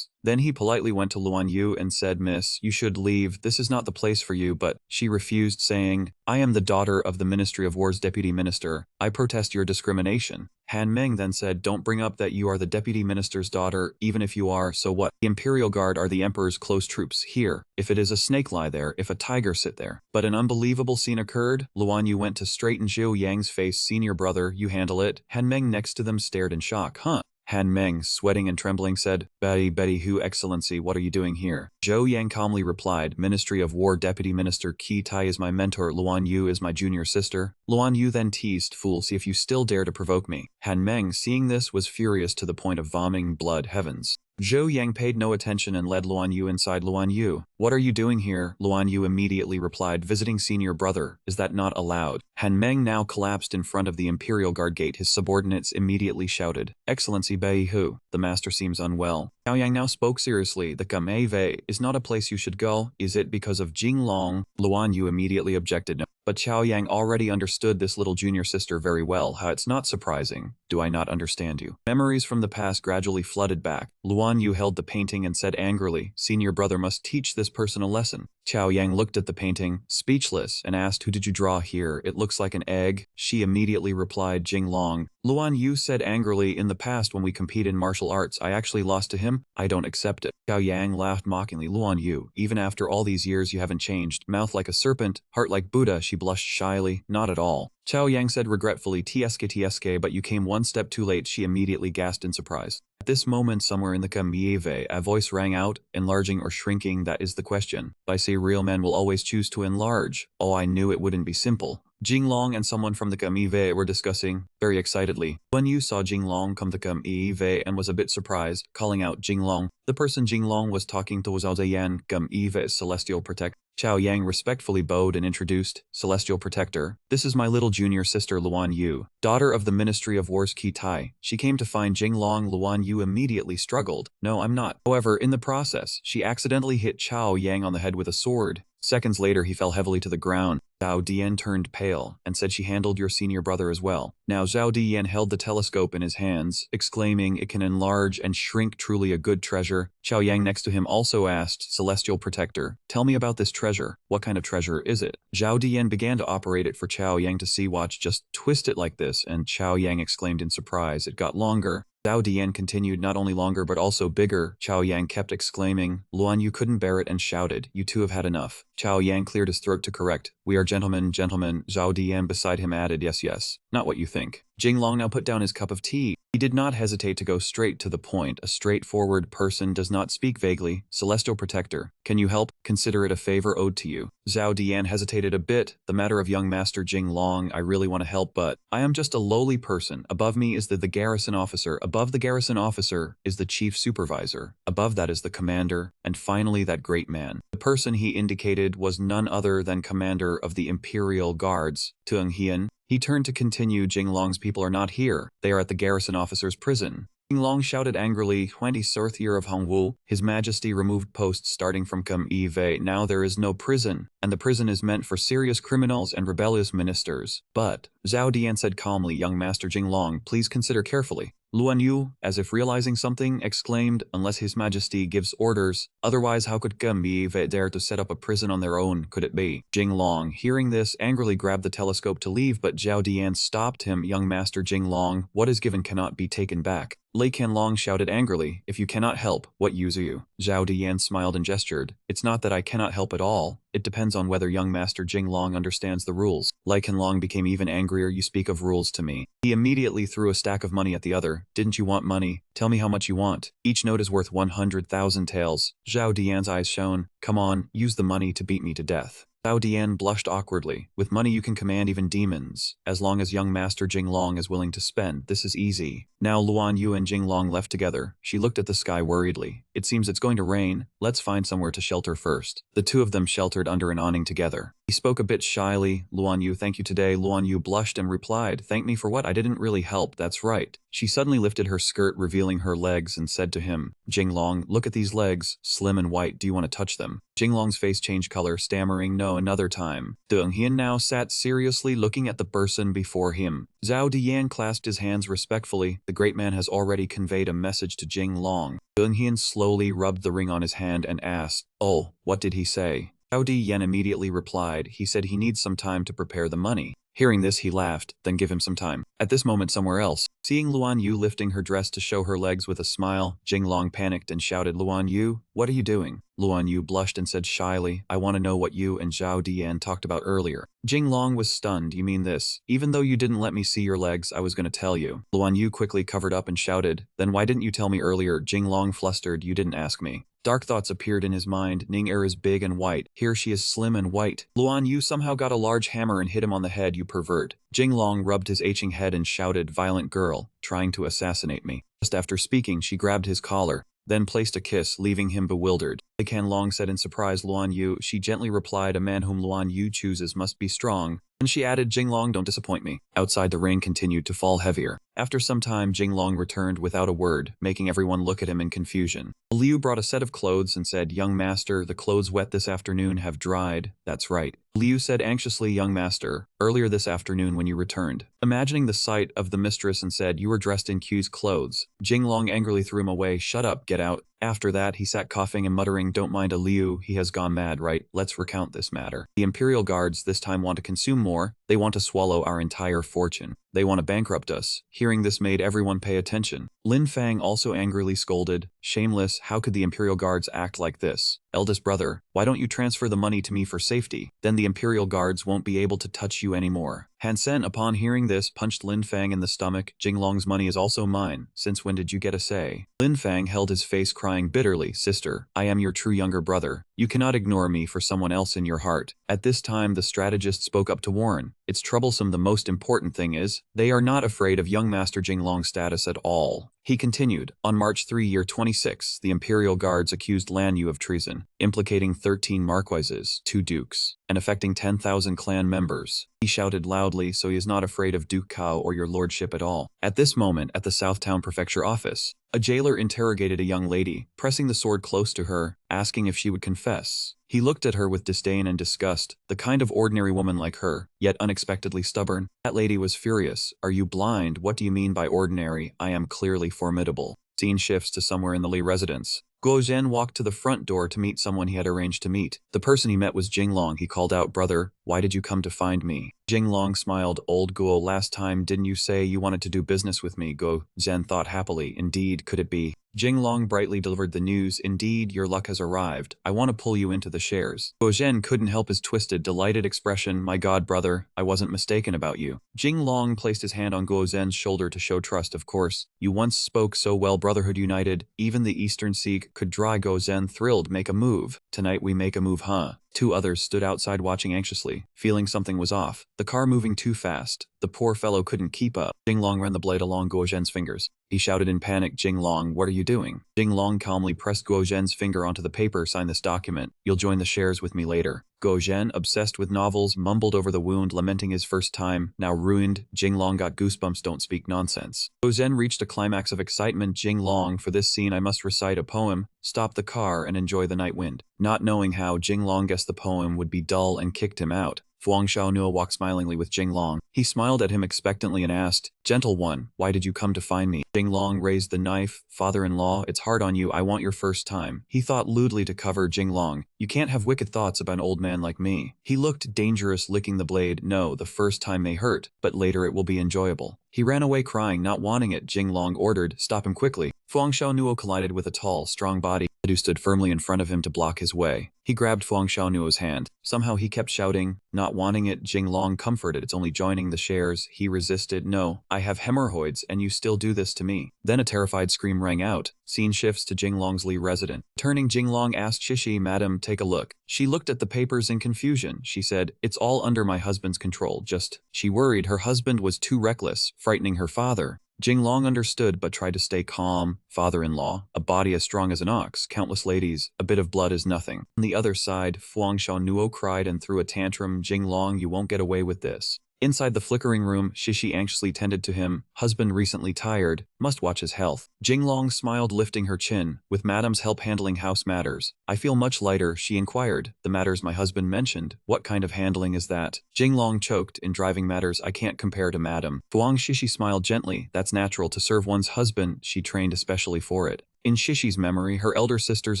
Then he politely went to Luan Yu and said, "Miss, you should leave. This is not the place for you," but she refused, saying, "I am the daughter of the Ministry of War's Deputy Minister. I protest your discrimination." Han Meng then said, "Don't bring up that you are the Deputy Minister's daughter, even if you are, so what? The Imperial Guard are the Emperor's close troops. Here, if it is a snake, lie there, if a tiger, sit there." But an unbelievable scene occurred. Luan Yu went to straighten Zhou Yang's face. "Senior brother, you handle it." Han Meng next to them stared in shock. "Huh?" Han Meng, sweating and trembling, said, Betty Hu Excellency, what are you doing here?" Zhou Yang calmly replied, "Ministry of War Deputy Minister Qi Tai is my mentor. Luan Yu is my junior sister." Luan Yu then teased, "Fool, see if you still dare to provoke me." Han Meng, seeing this, was furious to the point of vomiting blood. Heavens. Zhou Yang paid no attention and led Luan Yu inside. "Luan Yu, what are you doing here?" Luan Yu immediately replied, "Visiting senior brother. Is that not allowed?" Han Meng now collapsed in front of the Imperial Guard gate. His subordinates immediately shouted, "Excellency Bai Hu, the master seems unwell." Xiao Yang now spoke seriously. "The Gamei is not a place you should go. Is it because of Jinglong?" Luan Yu immediately objected. "No." But Xiao Yang already understood this little junior sister very well. "How it's not surprising. Do I not understand you?" Memories from the past gradually flooded back. Luan Yu held the painting and said angrily, "Senior brother must teach this person a lesson." Xiao Yang looked at the painting, speechless, and asked, "Who did you draw here? It looks like an egg." She immediately replied, "Jinglong." Luan Yu said angrily, "In the past when we compete in martial arts, I actually lost to him. I don't accept it." Xiao Yang laughed mockingly. "Luan Yu, even after all these years you haven't changed. Mouth like a serpent, heart like Buddha." She blushed shyly. "Not at all." Xiao Yang said regretfully, TSK, but you came one step too late." She immediately gasped in surprise. At this moment, somewhere in the Kamieve, a voice rang out, "Enlarging or shrinking, that is the question. I say real men will always choose to enlarge." Oh, I knew it wouldn't be simple. Jinglong and someone from the Kamive were discussing, very excitedly. When Yu saw Jinglong come to Kamive and was a bit surprised, calling out, "Jinglong." The person Jinglong was talking to was Zhao Zayan, Kamive's celestial protector. Xiao Yang respectfully bowed and introduced, "Celestial Protector, this is my little junior sister Luan Yu, daughter of the Ministry of War's Qi Tai. She came to find Jinglong." Luan Yu immediately struggled. "No, I'm not." However, in the process, she accidentally hit Xiao Yang on the head with a sword. Seconds later, he fell heavily to the ground. Zhao Dian turned pale and said, "She handled your senior brother as well." Now Zhao Dian held the telescope in his hands, exclaiming, "It can enlarge and shrink, truly a good treasure." Xiao Yang next to him also asked, "Celestial Protector, tell me about this treasure. What kind of treasure is it?" Zhao Dian began to operate it for Xiao Yang to see. "Watch, just twist it like this," and Xiao Yang exclaimed in surprise. It got longer. Zhao Dian continued, "Not only longer but also bigger." Xiao Yang kept exclaiming. Luan Yu couldn't bear it and shouted, "You two have had enough." Xiao Yang cleared his throat to correct, "We are gentlemen, gentlemen." Zhao Dian beside him added, "Yes, not what you think." Jinglong now put down his cup of tea. He did not hesitate to go straight to the point. A straightforward person does not speak vaguely. "Celestial Protector, can you help? Consider it a favor owed to you." Zhao Dian hesitated a bit. "The matter of young Master Jinglong, I really want to help, but I am just a lowly person. Above me is the garrison officer. Above the garrison officer is the chief supervisor. Above that is the commander. And finally that great man." The person he indicated was none other than commander of the Imperial Guards, Tung Hian. He turned to continue, "Jinglong's people are not here. They are at the garrison officer's prison." Jinglong shouted angrily, 24th year of Hongwu. His Majesty removed posts starting from Kamive. Now there is no prison, and the prison is meant for serious criminals and rebellious ministers. But, Zhao Dian said calmly, "Young Master Jinglong, please consider carefully. Luan Yu, as if realizing something, exclaimed, unless His Majesty gives orders, otherwise how could Gumbi dare to set up a prison on their own, could it be? Jinglong, hearing this, angrily grabbed the telescope to leave, but Zhao Dian stopped him. Young Master Jinglong, what is given cannot be taken back. Lei Qianlong shouted angrily, if you cannot help, what use are you? Zhao Dian smiled and gestured, it's not that I cannot help at all, it depends on whether young Master Jinglong understands the rules. Lei Qianlong became even angrier, you speak of rules to me. He immediately threw a stack of money at the other, didn't you want money? Tell me how much you want. Each note is worth 100,000 taels. Zhao Dian's eyes shone, come on, use the money to beat me to death. Zhao Dian blushed awkwardly. With money you can command even demons. As long as young Master Jinglong is willing to spend, this is easy. Now Luan Yu and Jinglong left together. She looked at the sky worriedly. It seems it's going to rain. Let's find somewhere to shelter first. The two of them sheltered under an awning together. He spoke a bit shyly. Luan Yu, thank you today. Luan Yu blushed and replied, thank me for what? I didn't really help, that's right. She suddenly lifted her skirt, revealing her legs, and said to him, Jinglong, look at these legs, slim and white, do you want to touch them? Jinglong's face changed color, stammering, no, another time. Deng Hian now sat seriously looking at the person before him. Zhao Dian clasped his hands respectfully. The great man has already conveyed a message to Jinglong. Deng Hian slowly rubbed the ring on his hand and asked, oh, what did he say? Zhao Dian immediately replied, he said he needs some time to prepare the money. Hearing this, he laughed, then give him some time. At this moment somewhere else, seeing Luan Yu lifting her dress to show her legs with a smile, Jinglong panicked and shouted, Luan Yu, what are you doing? Luan Yu blushed and said shyly, I want to know what you and Zhao Dian talked about earlier. Jinglong was stunned, you mean this? Even though you didn't let me see your legs, I was going to tell you. Luan Yu quickly covered up and shouted, then why didn't you tell me earlier? Jinglong flustered, you didn't ask me. Dark thoughts appeared in his mind. Ning-er is big and white. Here she is slim and white. Luan Yu somehow got a large hammer and hit him on the head, you pervert. Jinglong rubbed his aching head and shouted, violent girl, trying to assassinate me. Just after speaking, she grabbed his collar, then placed a kiss, leaving him bewildered. Lei Qianlong said in surprise, Luan Yu. She gently replied, a man whom Luan Yu chooses must be strong. And she added, Jinglong, don't disappoint me. Outside, the rain continued to fall heavier. After some time, Jinglong returned without a word, making everyone look at him in confusion. Liu brought a set of clothes and said, young master, the clothes wet this afternoon have dried. That's right. Liu said anxiously, young master, earlier this afternoon when you returned. Imagining the sight of the mistress and said, you were dressed in Q's clothes. Jinglong angrily threw him away, shut up, get out. After that, he sat coughing and muttering, don't mind a Liu, he has gone mad, right? Let's recount this matter. The Imperial Guards this time want to consume more. They want to swallow our entire fortune. They want to bankrupt us. Hearing this made everyone pay attention. Lin Fang also angrily scolded, shameless, how could the Imperial Guards act like this? Eldest brother, why don't you transfer the money to me for safety? Then the Imperial Guards won't be able to touch you anymore. Han Sen, upon hearing this, punched Lin Fang in the stomach. Jinglong's money is also mine. Since when did you get a say? Lin Fang held his face, crying bitterly, sister, I am your true younger brother. You cannot ignore me for someone else in your heart. At this time, the strategist spoke up to warn. It's troublesome. The most important thing is, they are not afraid of young Master Jinglong's status at all. He continued, on March 3, year 26, the Imperial Guards accused Lan Yu of treason, implicating 13 marquises, 2 dukes, and affecting 10,000 clan members. He shouted loudly, so he is not afraid of Duke Cao or your lordship at all. At this moment, at the Southtown Prefecture office, a jailer interrogated a young lady, pressing the sword close to her, asking if she would confess. He looked at her with disdain and disgust, the kind of ordinary woman like her, yet unexpectedly stubborn. That lady was furious. Are you blind? What do you mean by ordinary? I am clearly formidable. Scene shifts to somewhere in the Li residence. Guo Zhen walked to the front door to meet someone he had arranged to meet. The person he met was Jinglong. He called out, brother, why did you come to find me? Jinglong smiled, old Guo, last time didn't you say you wanted to do business with me? Guo Zhen thought happily, indeed, could it be? Jinglong brightly delivered the news, indeed, your luck has arrived. I want to pull you into the shares. Guo Zhen couldn't help his twisted, delighted expression, my god, brother, I wasn't mistaken about you. Jinglong placed his hand on Guo Zhen's shoulder to show trust, of course. You once spoke so well, brotherhood united. Even the Eastern Sikh could dry. Guo Zhen thrilled, make a move. Tonight we make a move, huh? 2 others stood outside watching anxiously, feeling something was off. The car moving too fast. The poor fellow couldn't keep up. Jinglong ran the blade along Guo Zhen's fingers. He shouted in panic, Jinglong, what are you doing? Jinglong calmly pressed Guo Zhen's finger onto the paper, sign this document. You'll join the shares with me later. Guo Zhen, obsessed with novels, mumbled over the wound, lamenting his first time, now ruined. Jinglong got goosebumps, don't speak nonsense. Guo Zhen reached a climax of excitement. Jinglong, for this scene I must recite a poem. Stop the car and enjoy the night wind. Not knowing how, Jinglong guessed the poem would be dull and kicked him out. Fuang Xiaonua walked smilingly with Jinglong. He smiled at him expectantly and asked, "Gentle one, why did you come to find me?" Jinglong raised the knife. "Father-in-law, it's hard on you, I want your first time." He thought lewdly to cover Jinglong. "You can't have wicked thoughts about an old man like me." He looked dangerous licking the blade. "No, the first time may hurt, but later it will be enjoyable." He ran away crying, not wanting it. Jinglong ordered, "Stop him quickly." Fuang Xiaonuo collided with a tall, strong body. Badu stood firmly in front of him to block his way. He grabbed Fuang Xiaonuo's hand. Somehow he kept shouting, not wanting it. Jinglong comforted, "It's only joining the shares." He resisted. "No, I have hemorrhoids and you still do this to me." Then a terrified scream rang out. Scene shifts to Jinglong's Li resident. Turning, Jinglong asked Shishi, "Madam, take a look." She looked at the papers in confusion. She said, "It's all under my husband's control, just..." She worried her husband was too reckless, frightening her father. Jinglong understood but tried to stay calm. "Father-in-law, a body as strong as an ox, countless ladies, a bit of blood is nothing." On the other side, Fuang Xiaonuo cried and threw a tantrum. "Jinglong, you won't get away with this." Inside the flickering room, Shishi anxiously tended to him. Husband recently tired, must watch his health. Jinglong smiled, lifting her chin. "With madam's help handling house matters, I feel much lighter." She inquired, "The matters my husband mentioned, what kind of handling is that?" Jinglong choked, "In driving matters I can't compare to madam." Fuang Shishi smiled gently. "That's natural to serve one's husband, she trained especially for it." In Shishi's memory, her elder sisters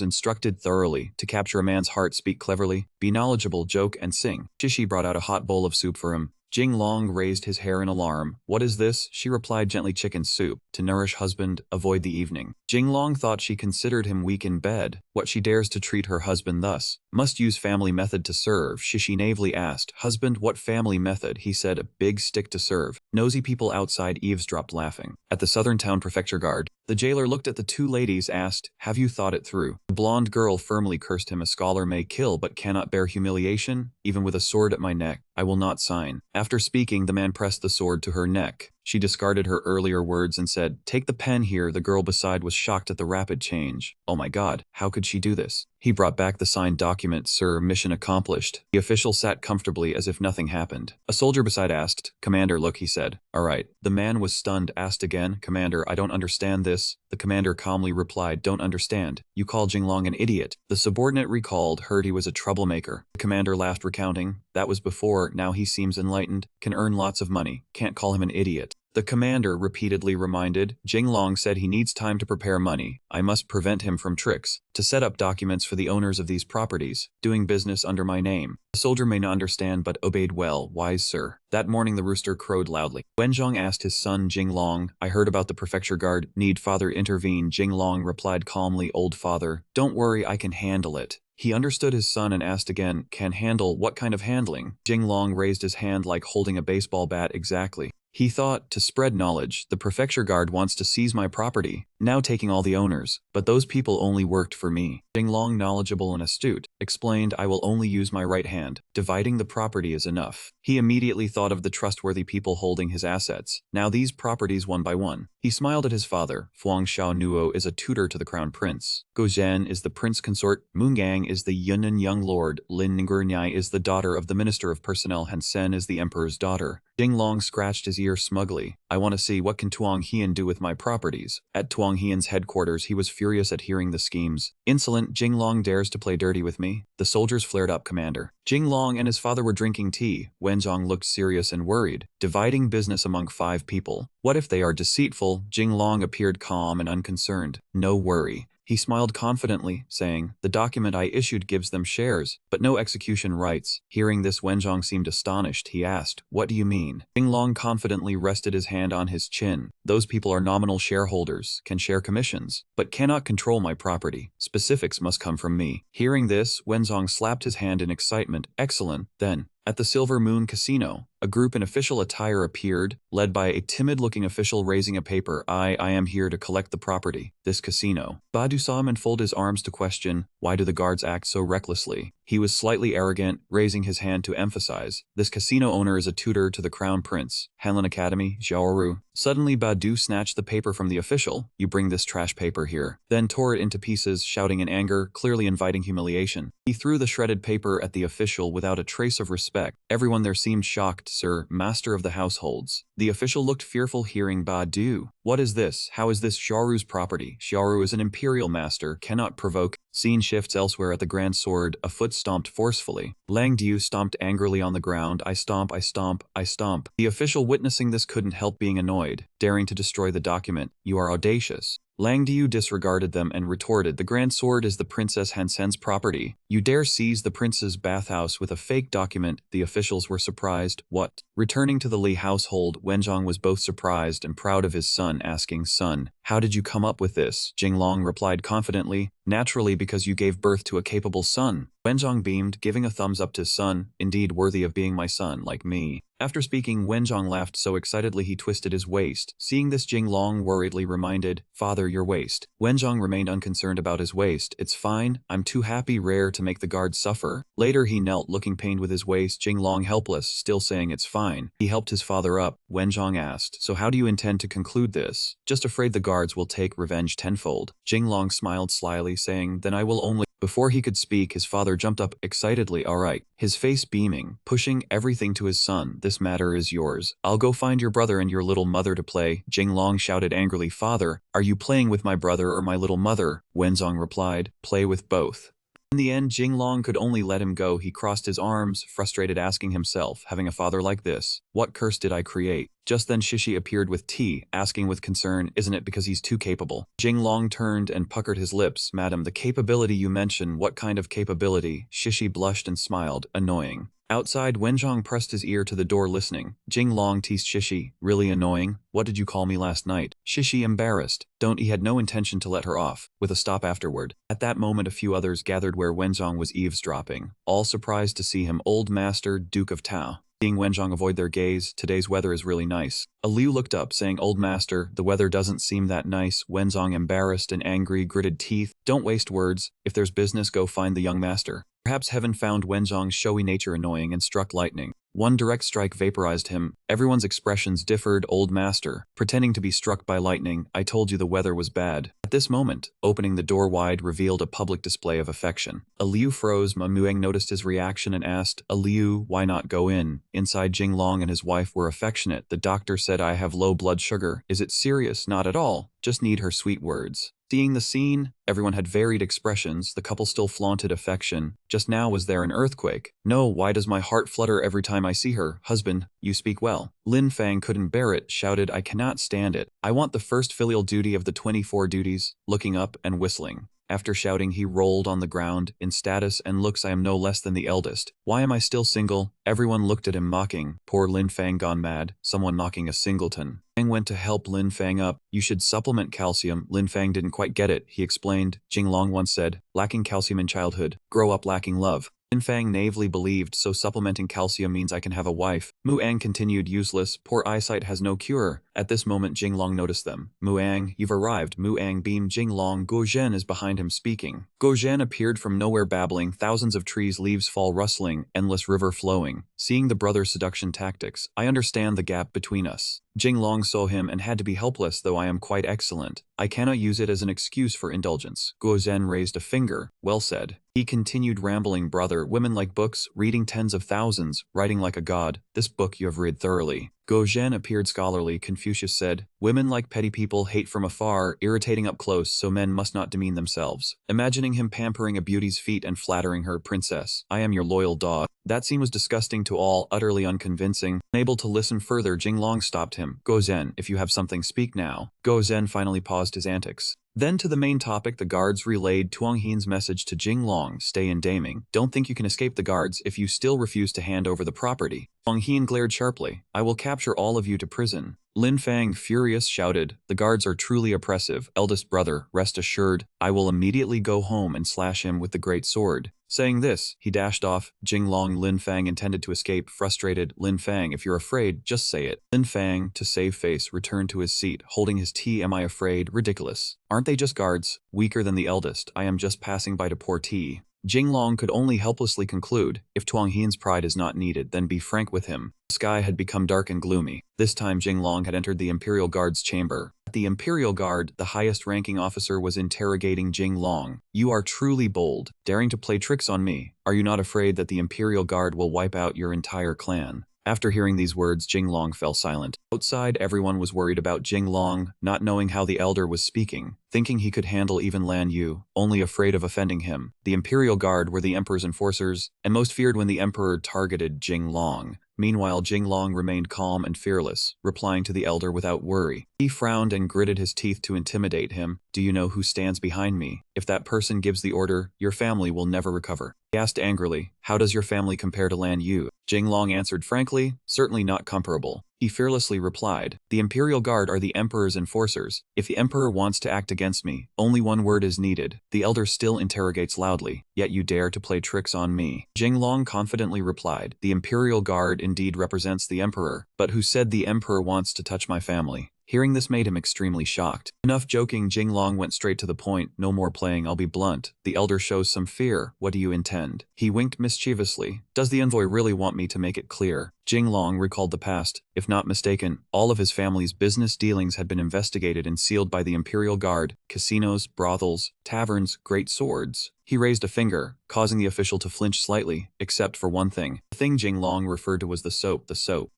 instructed thoroughly to capture a man's heart: speak cleverly, be knowledgeable, joke, and sing. Shishi brought out a hot bowl of soup for him. Jinglong raised his hair in alarm. "What is this?" She replied gently, "Chicken soup. To nourish husband, avoid the evening." Jinglong thought she considered him weak in bed. What, she dares to treat her husband thus? "Must use family method to serve." Shishi naively asked, "Husband, what family method?" He said, "A big stick to serve." Nosy people outside eavesdropped, laughing. At the Southern Town Prefecture Guard, the jailer looked at the two ladies, asked, "Have you thought it through?" The blonde girl firmly cursed him. "A scholar may kill but cannot bear humiliation, even with a sword at my neck. I will not sign." After speaking, the man pressed the sword to her neck. She discarded her earlier words and said, "Take the pen here." The girl beside was shocked at the rapid change. "Oh my god, how could she do this?" He brought back the signed document. "Sir, mission accomplished." The official sat comfortably as if nothing happened. A soldier beside asked, "Commander, look," he said. "All right." The man was stunned, asked again, "Commander, I don't understand this." The commander calmly replied, "Don't understand. You call Jinglong an idiot." The subordinate recalled, heard he was a troublemaker. The commander laughed, recounting, "That was before, now he seems enlightened, can earn lots of money. Can't call him an idiot." The commander repeatedly reminded, "Jinglong said he needs time to prepare money. I must prevent him from tricks. To set up documents for the owners of these properties, doing business under my name." The soldier may not understand but obeyed well. "Wise sir." That morning the rooster crowed loudly. Wenzhong asked his son Jinglong, "I heard about the prefecture guard. Need father intervene?" Jinglong replied calmly, "Old father, don't worry, I can handle it." He understood his son and asked again, "Can handle? What kind of handling?" Jinglong raised his hand like holding a baseball bat. "Exactly." He thought, "To spread knowledge, the prefecture guard wants to seize my property, now taking all the owners, but those people only worked for me." Jinglong, knowledgeable and astute, explained, "I will only use my right hand. Dividing the property is enough." He immediately thought of the trustworthy people holding his assets. Now these properties one by one. He smiled at his father. Fuang Xiaonuo is a tutor to the crown prince. Gozhen is the prince consort. Mungang is the Yunnan young lord. Lin Ningurnai is the daughter of the minister of personnel. Hansen is the emperor's daughter. Jinglong scratched his ear smugly. "I want to see what can Tuang Hian do with my properties." At Tuang Hian's headquarters, he was furious at hearing the schemes. "Insolent, Jinglong dares to play dirty with me?" The soldiers flared up. "Commander." Jinglong and his father were drinking tea. Wenzhong looked serious and worried. "Dividing business among 5 people. What if they are deceitful?" Jinglong appeared calm and unconcerned. "No worry." He smiled confidently, saying, "The document I issued gives them shares, but no execution rights." Hearing this, Wenzhong seemed astonished. He asked, "What do you mean?" Jinglong confidently rested his hand on his chin. "Those people are nominal shareholders, can share commissions, but cannot control my property. Specifics must come from me." Hearing this, Wenzhong slapped his hand in excitement. "Excellent, then." At the Silver Moon Casino, a group in official attire appeared, led by a timid-looking official raising a paper. I am here to collect the property. This casino." Badu saw him and folded his arms to question, "Why do the guards act so recklessly?" He was slightly arrogant, raising his hand to emphasize, "This casino owner is a tutor to the crown prince. Hanlin Academy, Xiaoru." Suddenly Badu snatched the paper from the official. "You bring this trash paper here." Then tore it into pieces, shouting in anger, clearly inviting humiliation. He threw the shredded paper at the official without a trace of respect. Everyone there seemed shocked. sir, master of the households. The official looked fearful hearing Badu. What is this? How is this Xiaoru's property? Xiaoru is an imperial master, cannot provoke. Scene shifts elsewhere at the Grand Sword, a foot stomped forcefully. Lang Diu stomped angrily on the ground. I stomp, I stomp, I stomp. The official witnessing this couldn't help being annoyed, daring to destroy the document. You are audacious. Lang Diu disregarded them and retorted, the Grand Sword is the Princess Hansen's property. You dare seize the prince's bathhouse with a fake document. The officials were surprised. What? Returning to the Li household, Wenzhong was both surprised and proud of his son, asking, son, how did you come up with this? Jinglong replied confidently, naturally because you gave birth to a capable son. Wenzhong beamed, giving a thumbs up to son, indeed worthy of being my son, like me. After speaking, Wenzhong laughed so excitedly he twisted his waist. Seeing this, Jinglong worriedly reminded, father, your waist. Wenzhong remained unconcerned about his waist. It's fine, I'm too happy, rare to make the guards suffer. Later he knelt, looking pained with his waist, Jinglong helpless, still saying it's fine. He helped his father up. Wenzhong asked, so how do you intend to conclude this? Just afraid the guards will take revenge tenfold. Jinglong smiled slyly, saying, then I will only... Before he could speak, his father jumped up excitedly. All right, his face beaming, pushing everything to his son. This matter is yours. I'll go find your brother and your little mother to play. Jinglong shouted angrily, father, are you playing with my brother or my little mother? Wenzhong replied, play with both. In the end, Jinglong could only let him go. He crossed his arms, frustrated, asking himself, having a father like this, what curse did I create? Just then Shishi appeared with tea, asking with concern, isn't it because he's too capable? Jinglong turned and puckered his lips. Madam, the capability you mention, what kind of capability? Shishi blushed and smiled, annoying. Outside, Wenzhong pressed his ear to the door listening. Jinglong teased Shishi, really annoying? What did you call me last night? Shishi embarrassed. He had no intention to let her off, with a stop afterward. At that moment a few others gathered where Wenzhong was eavesdropping, all surprised to see him, old master, Duke of Tao. Seeing Wenzhong avoid their gaze, today's weather is really nice. Liu looked up, saying, old master, the weather doesn't seem that nice. Wenzhong, embarrassed and angry, gritted teeth. Don't waste words. If there's business, go find the young master. Perhaps heaven found Wenzhong's showy nature annoying and struck lightning. One direct strike vaporized him. Everyone's expressions differed. Old master, pretending to be struck by lightning, I told you the weather was bad. At this moment, opening the door wide revealed a public display of affection. Liu froze. Ma Muang noticed his reaction and asked, Liu, why not go in? Inside, Jinglong and his wife were affectionate. The doctor said I have low blood sugar. Is it serious? Not at all. Just need her sweet words. Seeing the scene, everyone had varied expressions. The couple still flaunted affection. Just now was there an earthquake? No, why does my heart flutter every time I see her? Husband, you speak well. Lin Fang couldn't bear it, shouted, I cannot stand it. I want the first filial duty of the 24 duties, looking up and whistling. After shouting, he rolled on the ground. In status and looks, I am no less than the eldest. Why am I still single? Everyone looked at him mocking. Poor Lin Fang gone mad. Someone mocking a singleton. Fang went to help Lin Fang up. You should supplement calcium. Lin Fang didn't quite get it. He explained. Jinglong once said, lacking calcium in childhood, grow up lacking love. Lin Fang naively believed, so supplementing calcium means I can have a wife. Muang continued, useless, poor eyesight has no cure. At this moment Jinglong noticed them. Muang, you've arrived. Muang beamed. Jinglong, Gozhen is behind him speaking. Gozhen appeared from nowhere babbling, thousands of trees, leaves fall rustling, endless river flowing. Seeing the brother's seduction tactics, I understand the gap between us. Jinglong saw him and had to be helpless, though I am quite excellent. I cannot use it as an excuse for indulgence. Gozhen raised a finger. Well said. He continued rambling, brother, women like books, reading tens of thousands, writing like a god. This book you have read thoroughly. Gozhen appeared scholarly. Confucius said, women like petty people, hate from afar, irritating up close, so men must not demean themselves. Imagining him pampering a beauty's feet and flattering her, princess, I am your loyal dog. That scene was disgusting to all, utterly unconvincing. Unable to listen further, Jinglong stopped him. Gozhen, if you have something, speak now. Gozhen finally paused his antics. Then to the main topic, the guards relayed Tuang Heen's message to Jinglong, stay in Daming. Don't think you can escape the guards if you still refuse to hand over the property. Tuang Heen glared sharply. I will capture all of you to prison. Lin Fang, furious, shouted, the guards are truly oppressive. Eldest brother, rest assured, I will immediately go home and slash him with the great sword. Saying this, he dashed off. Jinglong, Lin Fang intended to escape, frustrated. Lin Fang, if you're afraid, just say it. Lin Fang, to save face, returned to his seat, holding his tea. Am I afraid? Ridiculous. Aren't they just guards? Weaker than the eldest. I am just passing by to pour tea. Jinglong could only helplessly conclude, if Tuang Heen's pride is not needed, then be frank with him. The sky had become dark and gloomy. This time Jinglong had entered the Imperial Guard's chamber. At the Imperial Guard, the highest-ranking officer was interrogating Jinglong. You are truly bold, daring to play tricks on me. Are you not afraid that the Imperial Guard will wipe out your entire clan? After hearing these words, Jinglong fell silent. Outside, everyone was worried about Jinglong, not knowing how the elder was speaking, thinking he could handle even Lan Yu, only afraid of offending him. The Imperial Guard were the Emperor's enforcers, and most feared when the Emperor targeted Jinglong. Meanwhile, Jinglong remained calm and fearless, replying to the elder without worry. He frowned and gritted his teeth to intimidate him. Do you know who stands behind me? If that person gives the order, your family will never recover. He asked angrily, how does your family compare to Lan Yu? Jinglong answered frankly, certainly not comparable. He fearlessly replied, the Imperial Guard are the Emperor's enforcers. If the Emperor wants to act against me, only one word is needed. The elder still interrogates loudly, yet you dare to play tricks on me. Jinglong confidently replied, the Imperial Guard indeed represents the Emperor, but who said the Emperor wants to touch my family? Hearing this made him extremely shocked. Enough joking, Jinglong went straight to the point. No more playing, I'll be blunt. The elder shows some fear. What do you intend? He winked mischievously. Does the envoy really want me to make it clear? Jinglong recalled the past. If not mistaken, all of his family's business dealings had been investigated and sealed by the Imperial Guard. Casinos, brothels, taverns, great swords. He raised a finger, causing the official to flinch slightly, except for one thing. The thing Jinglong referred to was the soap.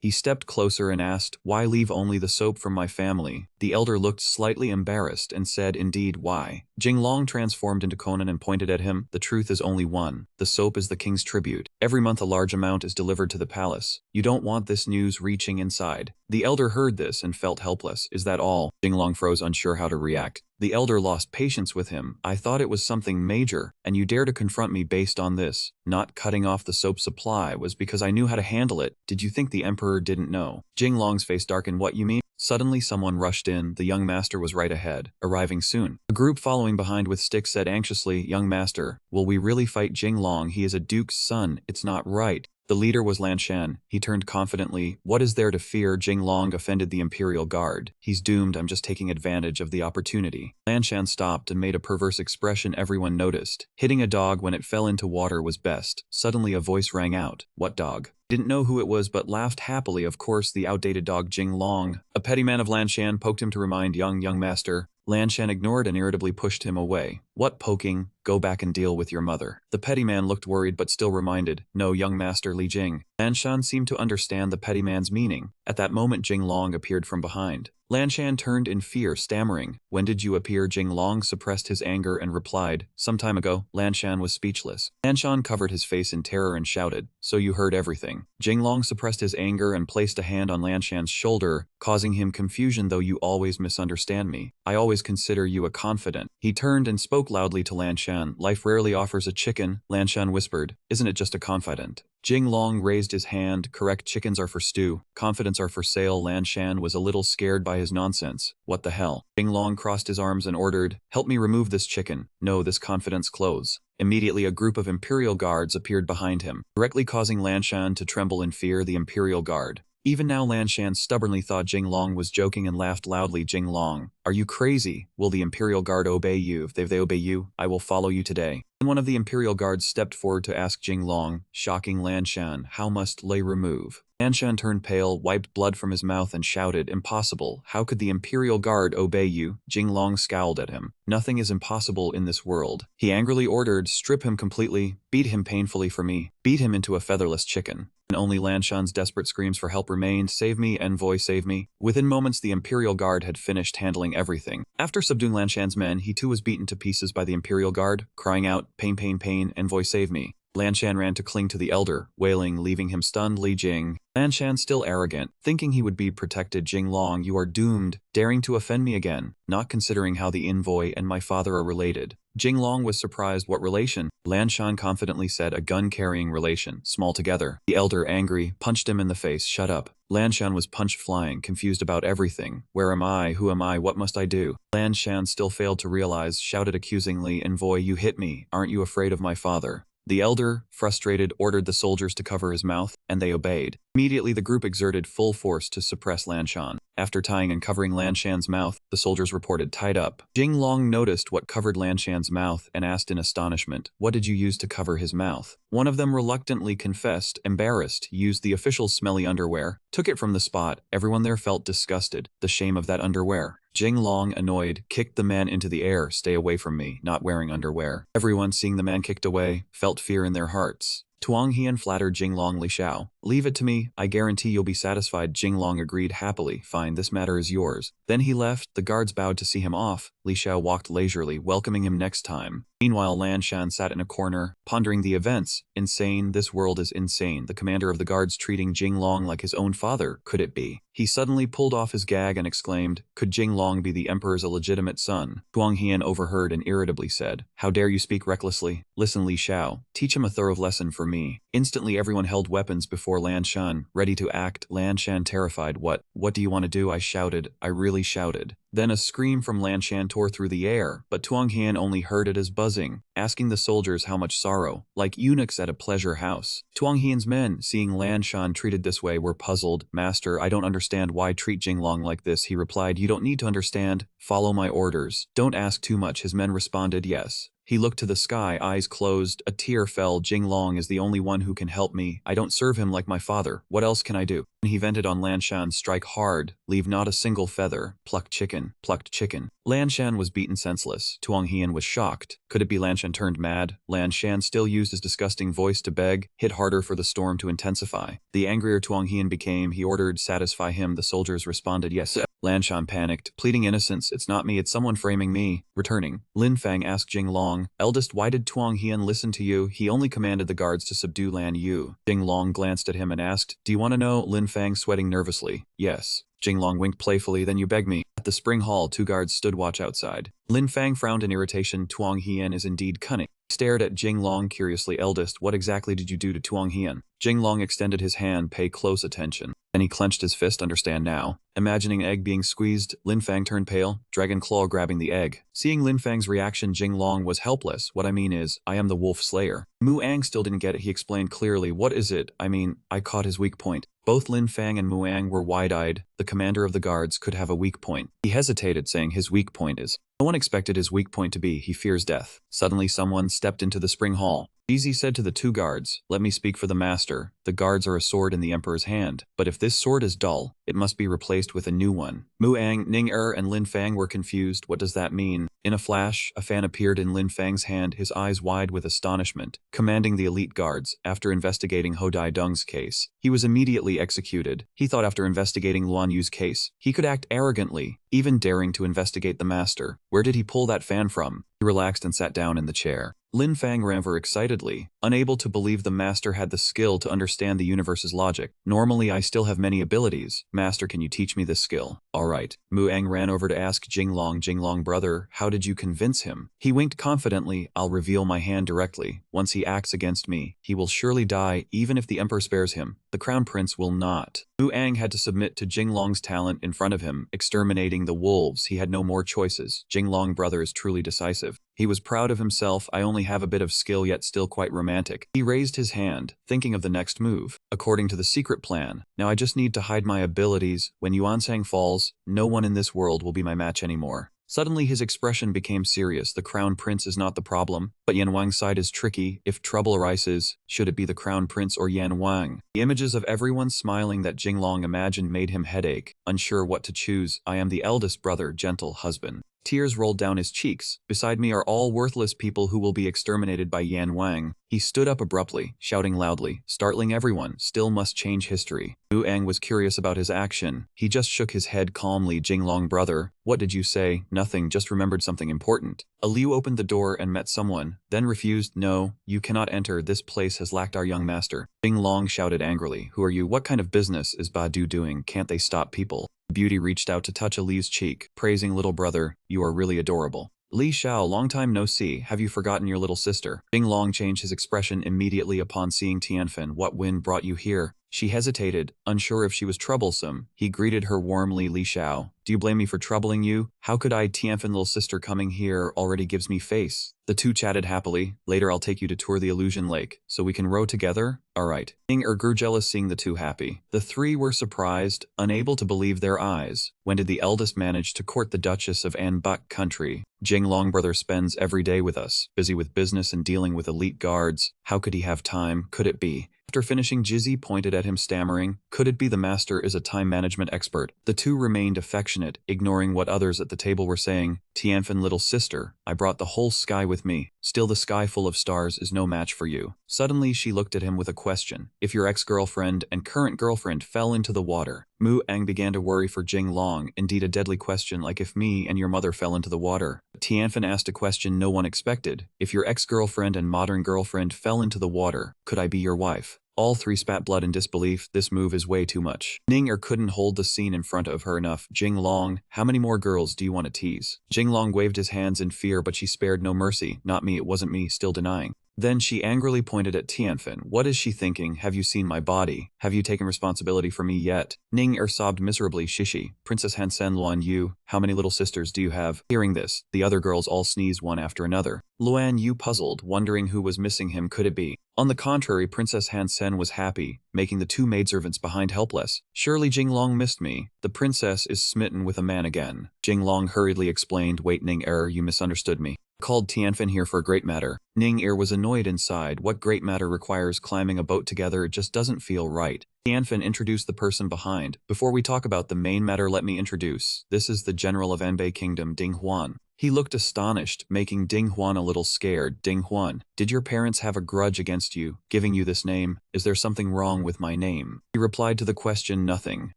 He stepped closer and asked, why leave only the soap from my family? The elder looked slightly embarrassed and said, indeed, why? Jinglong transformed into Conan and pointed at him. The truth is only one. The soap is the king's tribute. Every month a large amount is delivered to the palace. You don't want this news reaching inside. The elder heard this and felt helpless. Is that all? Jinglong froze, unsure how to react. The elder lost patience with him. I thought it was something major, and you dare to confront me based on this. Not cutting off the soap supply was because I knew how to handle it. Did you think the Emperor didn't know? Jinglong's face darkened. What you mean? Suddenly someone rushed in. The young master was right ahead, arriving soon. A group following behind with sticks said anxiously, young master, will we really fight Jinglong? He is a duke's son. It's not right. The leader was Lan Shan. He turned confidently. What is there to fear? Jinglong offended the Imperial Guard. He's doomed. I'm just taking advantage of the opportunity. Lan Shan stopped and made a perverse expression everyone noticed. Hitting a dog when it fell into water was best. Suddenly a voice rang out. What dog? Didn't know who it was but laughed happily. Of course, the outdated dog Jinglong. A petty man of Lan Shan poked him to remind young master. Lan Shan ignored and irritably pushed him away. What poking? Go back and deal with your mother. The petty man looked worried but still reminded, no, young master Li Jing. Lan Shan seemed to understand the petty man's meaning. At that moment Jinglong appeared from behind. Lan Shan turned in fear, stammering. When did you appear? Jinglong suppressed his anger and replied, some time ago. Lan Shan was speechless. Lan Shan covered his face in terror and shouted, so you heard everything. Jinglong suppressed his anger and placed a hand on Lan Shan's shoulder, causing him confusion. Though you always misunderstand me. I always consider you a confidant. He turned and spoke loudly to Lan Shan. Life rarely offers a chicken, Lan Shan whispered. Isn't it just a confidant? Jinglong raised his hand. Correct, chickens are for stew, confidants are for sale. Lan Shan was a little scared by his nonsense. What the hell? Jinglong crossed his arms and ordered, help me remove this chicken. No, this confidant's clothes. Immediately a group of Imperial Guards appeared behind him, directly causing Lan Shan to tremble in fear. The Imperial Guard. Even now Lan Shan stubbornly thought Jinglong was joking and laughed loudly. Jinglong, are you crazy? Will the Imperial Guard obey you? If they obey you, I will follow you today. Then one of the Imperial Guards stepped forward to ask Jinglong, shocking Lan Shan, how must they remove? Lan Shan turned pale, wiped blood from his mouth and shouted, impossible. How could the Imperial Guard obey you? Jinglong scowled at him. Nothing is impossible in this world. He angrily ordered, strip him completely, beat him painfully for me, beat him into a featherless chicken. And only Lan Shan's desperate screams for help remained. Save me, envoy, save me. Within moments the Imperial Guard had finished handling everything. After subduing Lan Shan's men, he too was beaten to pieces by the Imperial Guard, crying out, pain, pain, pain, envoy, save me. Lan Shan ran to cling to the elder, wailing, leaving him stunned. Li Jing. Lan Shan still arrogant, thinking he would be protected. Jinglong, you are doomed, daring to offend me again, not considering how the envoy and my father are related. Jinglong was surprised. What relation? Lan Shan confidently said, a gun-carrying relation, small together. The elder, angry, punched him in the face. Shut up. Lan Shan was punched flying, confused about everything. Where am I? Who am I? What must I do? Lan Shan still failed to realize, shouted accusingly, envoy, you hit me. Aren't you afraid of my father? The elder, frustrated, ordered the soldiers to cover his mouth, and they obeyed. Immediately the group exerted full force to suppress Lan Shan. After tying and covering Lan Shan's mouth, the soldiers reported tied up. Jinglong noticed what covered Lan Shan's mouth and asked in astonishment, what did you use to cover his mouth? One of them reluctantly confessed, embarrassed, used the official's smelly underwear, took it from the spot. Everyone there felt disgusted, the shame of that underwear. Jinglong, annoyed, kicked the man into the air. Stay away from me, not wearing underwear. Everyone, seeing the man kicked away, felt fear in their hearts. Tuang Hian flattered Jinglong Li Xiao. Leave it to me, I guarantee you'll be satisfied. Jinglong agreed happily. Fine, this matter is yours. Then he left, the guards bowed to see him off. Li Xiao walked leisurely, welcoming him next time. Meanwhile, Lan Shan sat in a corner, pondering the events. Insane, this world is insane. The commander of the guards treating Jinglong like his own father, could it be? He suddenly pulled off his gag and exclaimed, could Jinglong be the emperor's illegitimate son? Tuang Hian overheard and irritably said, how dare you speak recklessly? Listen, Li Xiao, teach him a thorough lesson for me. Instantly everyone held weapons before Lan Shan, ready to act. Lan Shan terrified. What do you want to do? I shouted. I really shouted. Then a scream from Lan Shan tore through the air, but Tuang Hian only heard it as buzzing, asking the soldiers how much sorrow, like eunuchs at a pleasure house. Tuang Hian's men, seeing Lan Shan treated this way, were puzzled. Master, I don't understand why treat Jinglong like this, he replied. You don't need to understand. Follow my orders. Don't ask too much, his men responded. Yes. He looked to the sky, eyes closed. A tear fell. Jinglong is the only one who can help me. I don't serve him like my father. What else can I do? He vented on Lan Shan. Strike hard. Leave not a single feather. Plucked chicken. Plucked chicken. Lan Shan was beaten senseless. Tuang Hian was shocked. Could it be Lan Shan turned mad? Lan Shan still used his disgusting voice to beg, hit harder for the storm to intensify. The angrier Tuang Hian became, he ordered, satisfy him. The soldiers responded, yes. Lan Shan panicked, pleading innocence. It's not me, it's someone framing me. Returning, Lin Fang asked Jinglong, eldest, why did Tuang Hian listen to you? He only commanded the guards to subdue Lan Yu. Jinglong glanced at him and asked, do you want to know? Lin Fang sweating nervously. Yes. Jinglong winked playfully. Then you beg me. At the spring hall, 2 guards stood watch outside. Lin Fang frowned in irritation. Tuang Hian is indeed cunning. He stared at Jinglong curiously. Eldest, what exactly did you do to Tuang Hian? Jinglong extended his hand. Pay close attention. Then he clenched his fist. Understand now. Imagining egg being squeezed, Lin Fang turned pale, dragon claw grabbing the egg. Seeing Lin Fang's reaction, Jinglong was helpless. What I mean is, I am the wolf slayer. Mu Ang still didn't get it. He explained clearly. What is it? I mean, I caught his weak point. Both Lin Fang and Mu Ang were wide-eyed. The commander of the guards could have a weak point. He hesitated, saying his weak point is. No one expected his weak point to be, he fears death. Suddenly someone stepped into the spring hall. Easy said to the 2 guards, let me speak for the master. The guards are a sword in the emperor's hand. But if this sword is dull, it must be replaced with a new one. Mu Ang, Ning Er, and Lin Fang were confused. What does that mean? In a flash, a fan appeared in Lin Fang's hand, his eyes wide with astonishment, commanding the elite guards. After investigating Ho Dai Dung's case, he was immediately executed. He thought after investigating Luan Yu's case, he could act arrogantly, even daring to investigate the master. Where did he pull that fan from? He relaxed and sat down in the chair. Lin Fang ran over excitedly, unable to believe the master had the skill to understand the universe's logic. Normally I still have many abilities. Master, can you teach me this skill? Alright. Mu Ang ran over to ask Jinglong. Jinglong, brother, how did you convince him? He winked confidently. I'll reveal my hand directly. Once he acts against me, he will surely die, even if the emperor spares him. The crown prince will not. Mu Ang had to submit to Jinglong's talent in front of him, exterminating the wolves. He had no more choices. Jinglong, brother, is truly decisive. He was proud of himself. I only have a bit of skill, yet still quite romantic. He raised his hand, thinking of the next move. According to the secret plan, now I just need to hide my abilities. When Yuansang falls, no one in this world will be my match anymore. Suddenly his expression became serious. The crown prince is not the problem, but Yan Wang's side is tricky. If trouble arises, should it be the crown prince or Yan Wang? The images of everyone smiling that Jinglong imagined made him headache, unsure what to choose. I am the eldest brother, gentle husband. Tears rolled down his cheeks. Beside me are all worthless people who will be exterminated by Yan Wang. He stood up abruptly, shouting loudly, startling everyone. Still must change history. Mu Ang was curious about his action. He just shook his head calmly. Jinglong, brother, what did you say? Nothing, just remembered something important. Liu opened the door and met someone, then refused. No, you cannot enter. This place has lacked our young master. Jinglong shouted angrily. Who are you? What kind of business is Badu doing? Can't they stop people? Beauty reached out to touch Li's cheek, praising little brother, you are really adorable. Li Xiao, long time no see, have you forgotten your little sister? Jinglong changed his expression immediately upon seeing Tianfen. What wind brought you here? She hesitated, unsure if she was troublesome. He greeted her warmly. Li Xiao, do you blame me for troubling you? How could I? Tianfen, little sister coming here already gives me face. The 2 chatted happily. Later I'll take you to tour the illusion lake, so we can row together? Alright. Ning Er grew jealous seeing the 2 happy. The 3 were surprised, unable to believe their eyes. When did the eldest manage to court the Duchess of Anbuk country? Jinglong, brother, spends every day with us, busy with business and dealing with elite guards. How could he have time? Could it be? After finishing, Jizzy pointed at him stammering, "Could it be the master is a time management expert?" The two remained affectionate, ignoring what others at the table were saying. "Tianfen, little sister, I brought the whole sky with me. Still, the sky full of stars is no match for you." Suddenly she looked at him with a question. "If your ex-girlfriend and current girlfriend fell into the water?" Mu Ang began to worry for Jing Long. "Indeed a deadly question, like if me and your mother fell into the water." Tianfen asked a question no one expected. "If your ex-girlfriend and modern girlfriend fell into the water, could I be your wife?" All three spat blood in disbelief. This move is way too much. Ning couldn't hold the scene in front of her enough. "Jing Long, how many more girls do you want to tease?" Jing Long waved his hands in fear, but she spared no mercy. "Not me, it wasn't me," still denying. Then she angrily pointed at Tianfen. "What is she thinking? Have you seen my body? Have you taken responsibility for me yet?" Ning sobbed miserably. "Shishi, Princess Hansen Luan Yu, how many little sisters do you have?" Hearing this, the other girls all sneezed one after another. Luan Yu puzzled, wondering who was missing him. Could it be? On the contrary, Princess Hansen was happy, making the two maidservants behind helpless. "Surely Jing Long missed me. The princess is smitten with a man again." Jing Long hurriedly explained. "Wait, Ning you misunderstood me. Called Tianfen here for a great matter." Ning was annoyed inside. What great matter requires climbing a boat together? It just doesn't feel right. Tianfen introduced the person behind. "Before we talk about the main matter, let me introduce. This is the general of Anbei Kingdom, Ding Huan." He looked astonished, making Ding Huan a little scared. "Ding Huan, did your parents have a grudge against you, giving you this name? Is there something wrong with my name?" He replied to the question, "Nothing.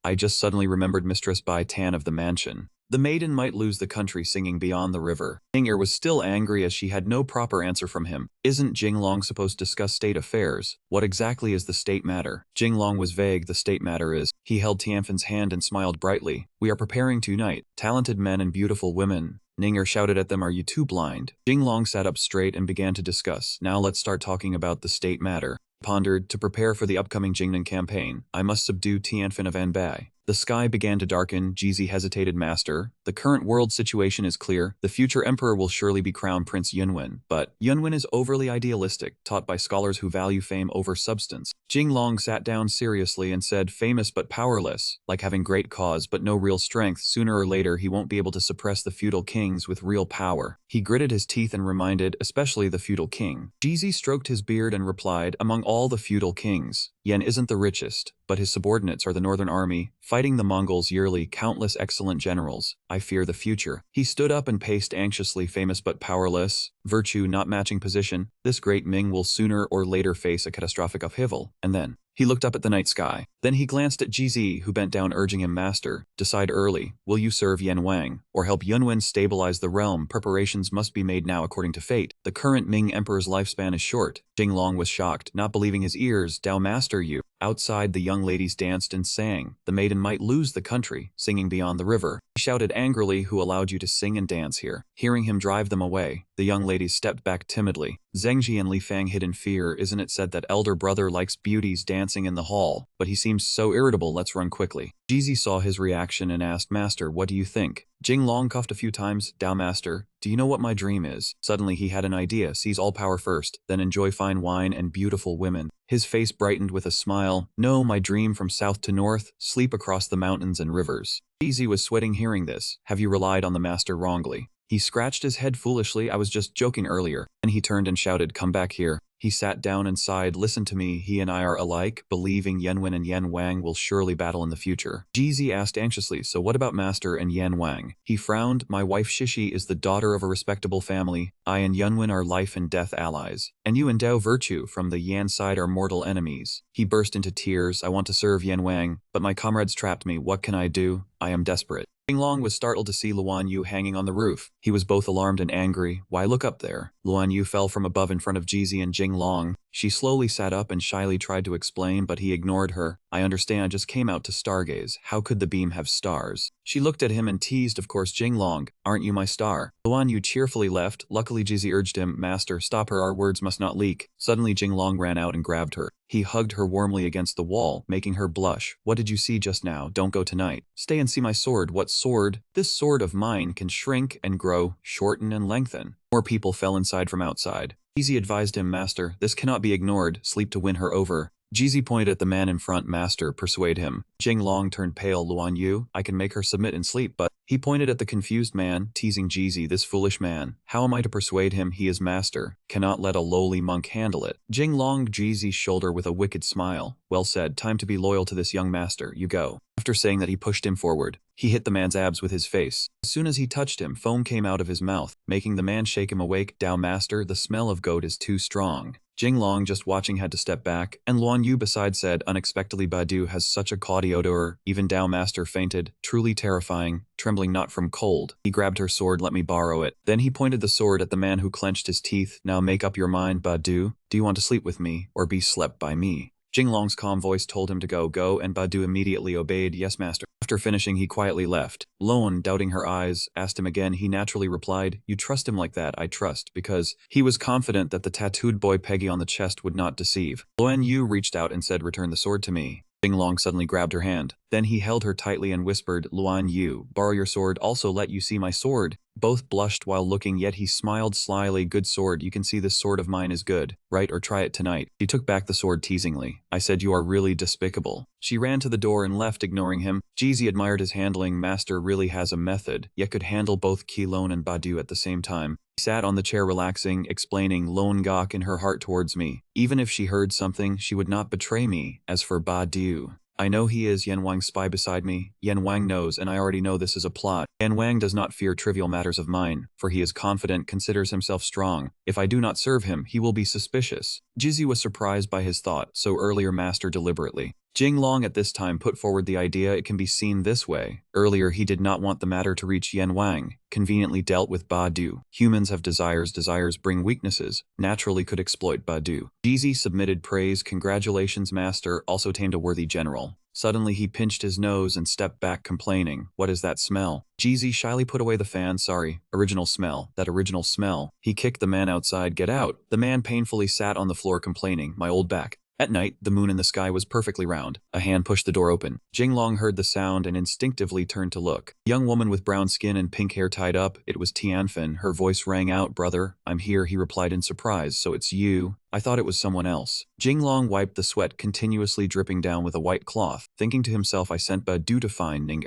I just suddenly remembered Mistress Bai Tan of the mansion. The maiden might lose the country singing Beyond the River." Ning was still angry as she had no proper answer from him. "Isn't Jing Long supposed to discuss state affairs? What exactly is the state matter?" Jing Long was vague. "The state matter is..." He held Tianfen's hand and smiled brightly. "We are preparing to unite talented men and beautiful women." Ning shouted at them, "Are you too blind?" Jing Long sat up straight and began to discuss. "Now let's start talking about the state matter." Pondered, "To prepare for the upcoming Jingnan campaign, I must subdue Tianfen of Anbei." The sky began to darken. Jizi hesitated. "Master, the current world situation is clear. The future emperor will surely be crowned Prince Yunwen. But Yunwen is overly idealistic, taught by scholars who value fame over substance." Jing Long sat down seriously and said, "Famous but powerless, like having great cause but no real strength. Sooner or later he won't be able to suppress the feudal kings with real power." He gritted his teeth and reminded, "Especially the feudal king." Jizi stroked his beard and replied, "Among all the feudal kings, Yen isn't the richest, but his subordinates are the Northern Army, fighting the Mongols yearly, countless excellent generals. I fear the future." He stood up and paced anxiously. "Famous but powerless, virtue not matching position. This great Ming will sooner or later face a catastrophic upheaval." And then he looked up at the night sky. Then he glanced at Jizi, who bent down, urging him, "Master, decide early. Will you serve Yan Wang, or help Yunwen stabilize the realm? Preparations must be made now according to fate. The current Ming emperor's lifespan is short." Jing Long was shocked, not believing his ears. "Dao Master, you..." Outside, the young ladies danced and sang. The maiden might lose the country, singing Beyond the River. He shouted angrily, "Who allowed you to sing and dance here?" Hearing him drive them away, the young ladies stepped back timidly. Zhengji and Li Fang hid in fear. "Isn't it said that elder brother likes beauties dancing in the hall? But he seems so irritable, let's run quickly." Jizi saw his reaction and asked, "Master, what do you think?" Jing Long coughed a few times. "Dao Master, do you know what my dream is?" Suddenly he had an idea. "Seize all power first, then enjoy fine wine and beautiful women." His face brightened with a smile. "No, my dream from south to north, sleep across the mountains and rivers." Jizi was sweating hearing this. "Have you relied on the master wrongly?" He scratched his head foolishly. "I was just joking earlier." Then he turned and shouted, "Come back here." He sat down and sighed. "Listen to me, he and I are alike, believing Yunwen and Yan Wang will surely battle in the future." Jizi asked anxiously, "So what about Master and Yan Wang?" He frowned. "My wife Shishi is the daughter of a respectable family. I and Yunwen are life and death allies. And you and Dao Virtue from the Yan side are mortal enemies." He burst into tears. "I want to serve Yan Wang, but my comrades trapped me. What can I do? I am desperate." Jing Long was startled to see Luan Yu hanging on the roof. He was both alarmed and angry. "Why, look up there." Luan Yu fell from above in front of Jizi and Jing Long. She slowly sat up and shyly tried to explain, but he ignored her. "I understand, I just came out to stargaze. How could the beam have stars?" She looked at him and teased, "Of course, Jing Long, aren't you my star?" Luan Yu cheerfully left. Luckily Jizi urged him, "Master, stop her, our words must not leak." Suddenly Jing Long ran out and grabbed her. He hugged her warmly against the wall, making her blush. "What did you see just now? Don't go tonight. Stay and see my sword." "What sword?" "This sword of mine can shrink and grow, shorten and lengthen." More people fell inside from outside. Jizi advised him, "Master, this cannot be ignored. Sleep to win her over." Jizi pointed at the man in front. "Master, persuade him." Jing Long turned pale. "Luan Yu, I can make her submit and sleep, but..." He pointed at the confused man, teasing Jeezy, this foolish man. How am I to persuade him he is master? Cannot let a lowly monk handle it. Jing longed Jeezy's shoulder with a wicked smile. Well said, time to be loyal to this young master, you go. After saying that, he pushed him forward. He hit the man's abs with his face. As soon as he touched him, foam came out of his mouth, making the man shake him awake. Dao master, the smell of goat is too strong. Jinglong, just watching, had to step back, and Luan Yu beside said, unexpectedly Badu has such a gaudy odor. Even Dao master fainted, truly terrifying, trembling not from cold. He grabbed her sword, let me borrow it. Then he pointed the sword at the man who clenched his teeth. Now make up your mind, Badu. Do you want to sleep with me, or be slept by me? Jinglong's calm voice told him to go, and Badu immediately obeyed, yes master. After finishing, he quietly left. Luan, doubting her eyes, asked him again. He naturally replied, you trust him like that? I trust, because he was confident that the tattooed boy Peggy on the chest would not deceive. Luan Yu reached out and said, return the sword to me. Jinglong suddenly grabbed her hand. Then he held her tightly and whispered, Luan Yu, borrow your sword, also let you see my sword. Both blushed while looking, yet he smiled slyly. Good sword, you can see this sword of mine is good, right? Or try it tonight. He took back the sword teasingly. I said you are really despicable. She ran to the door and left, ignoring him. Jeezy admired his handling. Master really has a method, yet could handle both Qilon and Badu at the same time. He sat on the chair relaxing, explaining, Lone Gok in her heart towards me. Even if she heard something, she would not betray me. As for Badu, I know he is Yan Wang's spy beside me. Yan Wang knows, and I already know this is a plot. Yan Wang does not fear trivial matters of mine, for he is confident, considers himself strong. If I do not serve him, he will be suspicious. Jizi was surprised by his thought, so earlier master deliberately. Jinglong at this time put forward the idea. It can be seen this way. Earlier he did not want the matter to reach Yan Wang, conveniently dealt with Badu. Humans have desires, desires bring weaknesses, naturally could exploit Badu. Jizi submitted praise, congratulations master, also tamed a worthy general. Suddenly he pinched his nose and stepped back complaining, what is that smell? Jeezy shyly put away the fan, sorry, original smell, that original smell. He kicked the man outside, get out. The man painfully sat on the floor complaining, my old back. At night, the moon in the sky was perfectly round. A hand pushed the door open. Jinglong heard the sound and instinctively turned to look. A young woman with brown skin and pink hair tied up. It was Tianfen. Her voice rang out, brother, I'm here, he replied in surprise, so it's you? I thought it was someone else. Jinglong wiped the sweat continuously dripping down with a white cloth, thinking to himself, I sent Badu to find Ning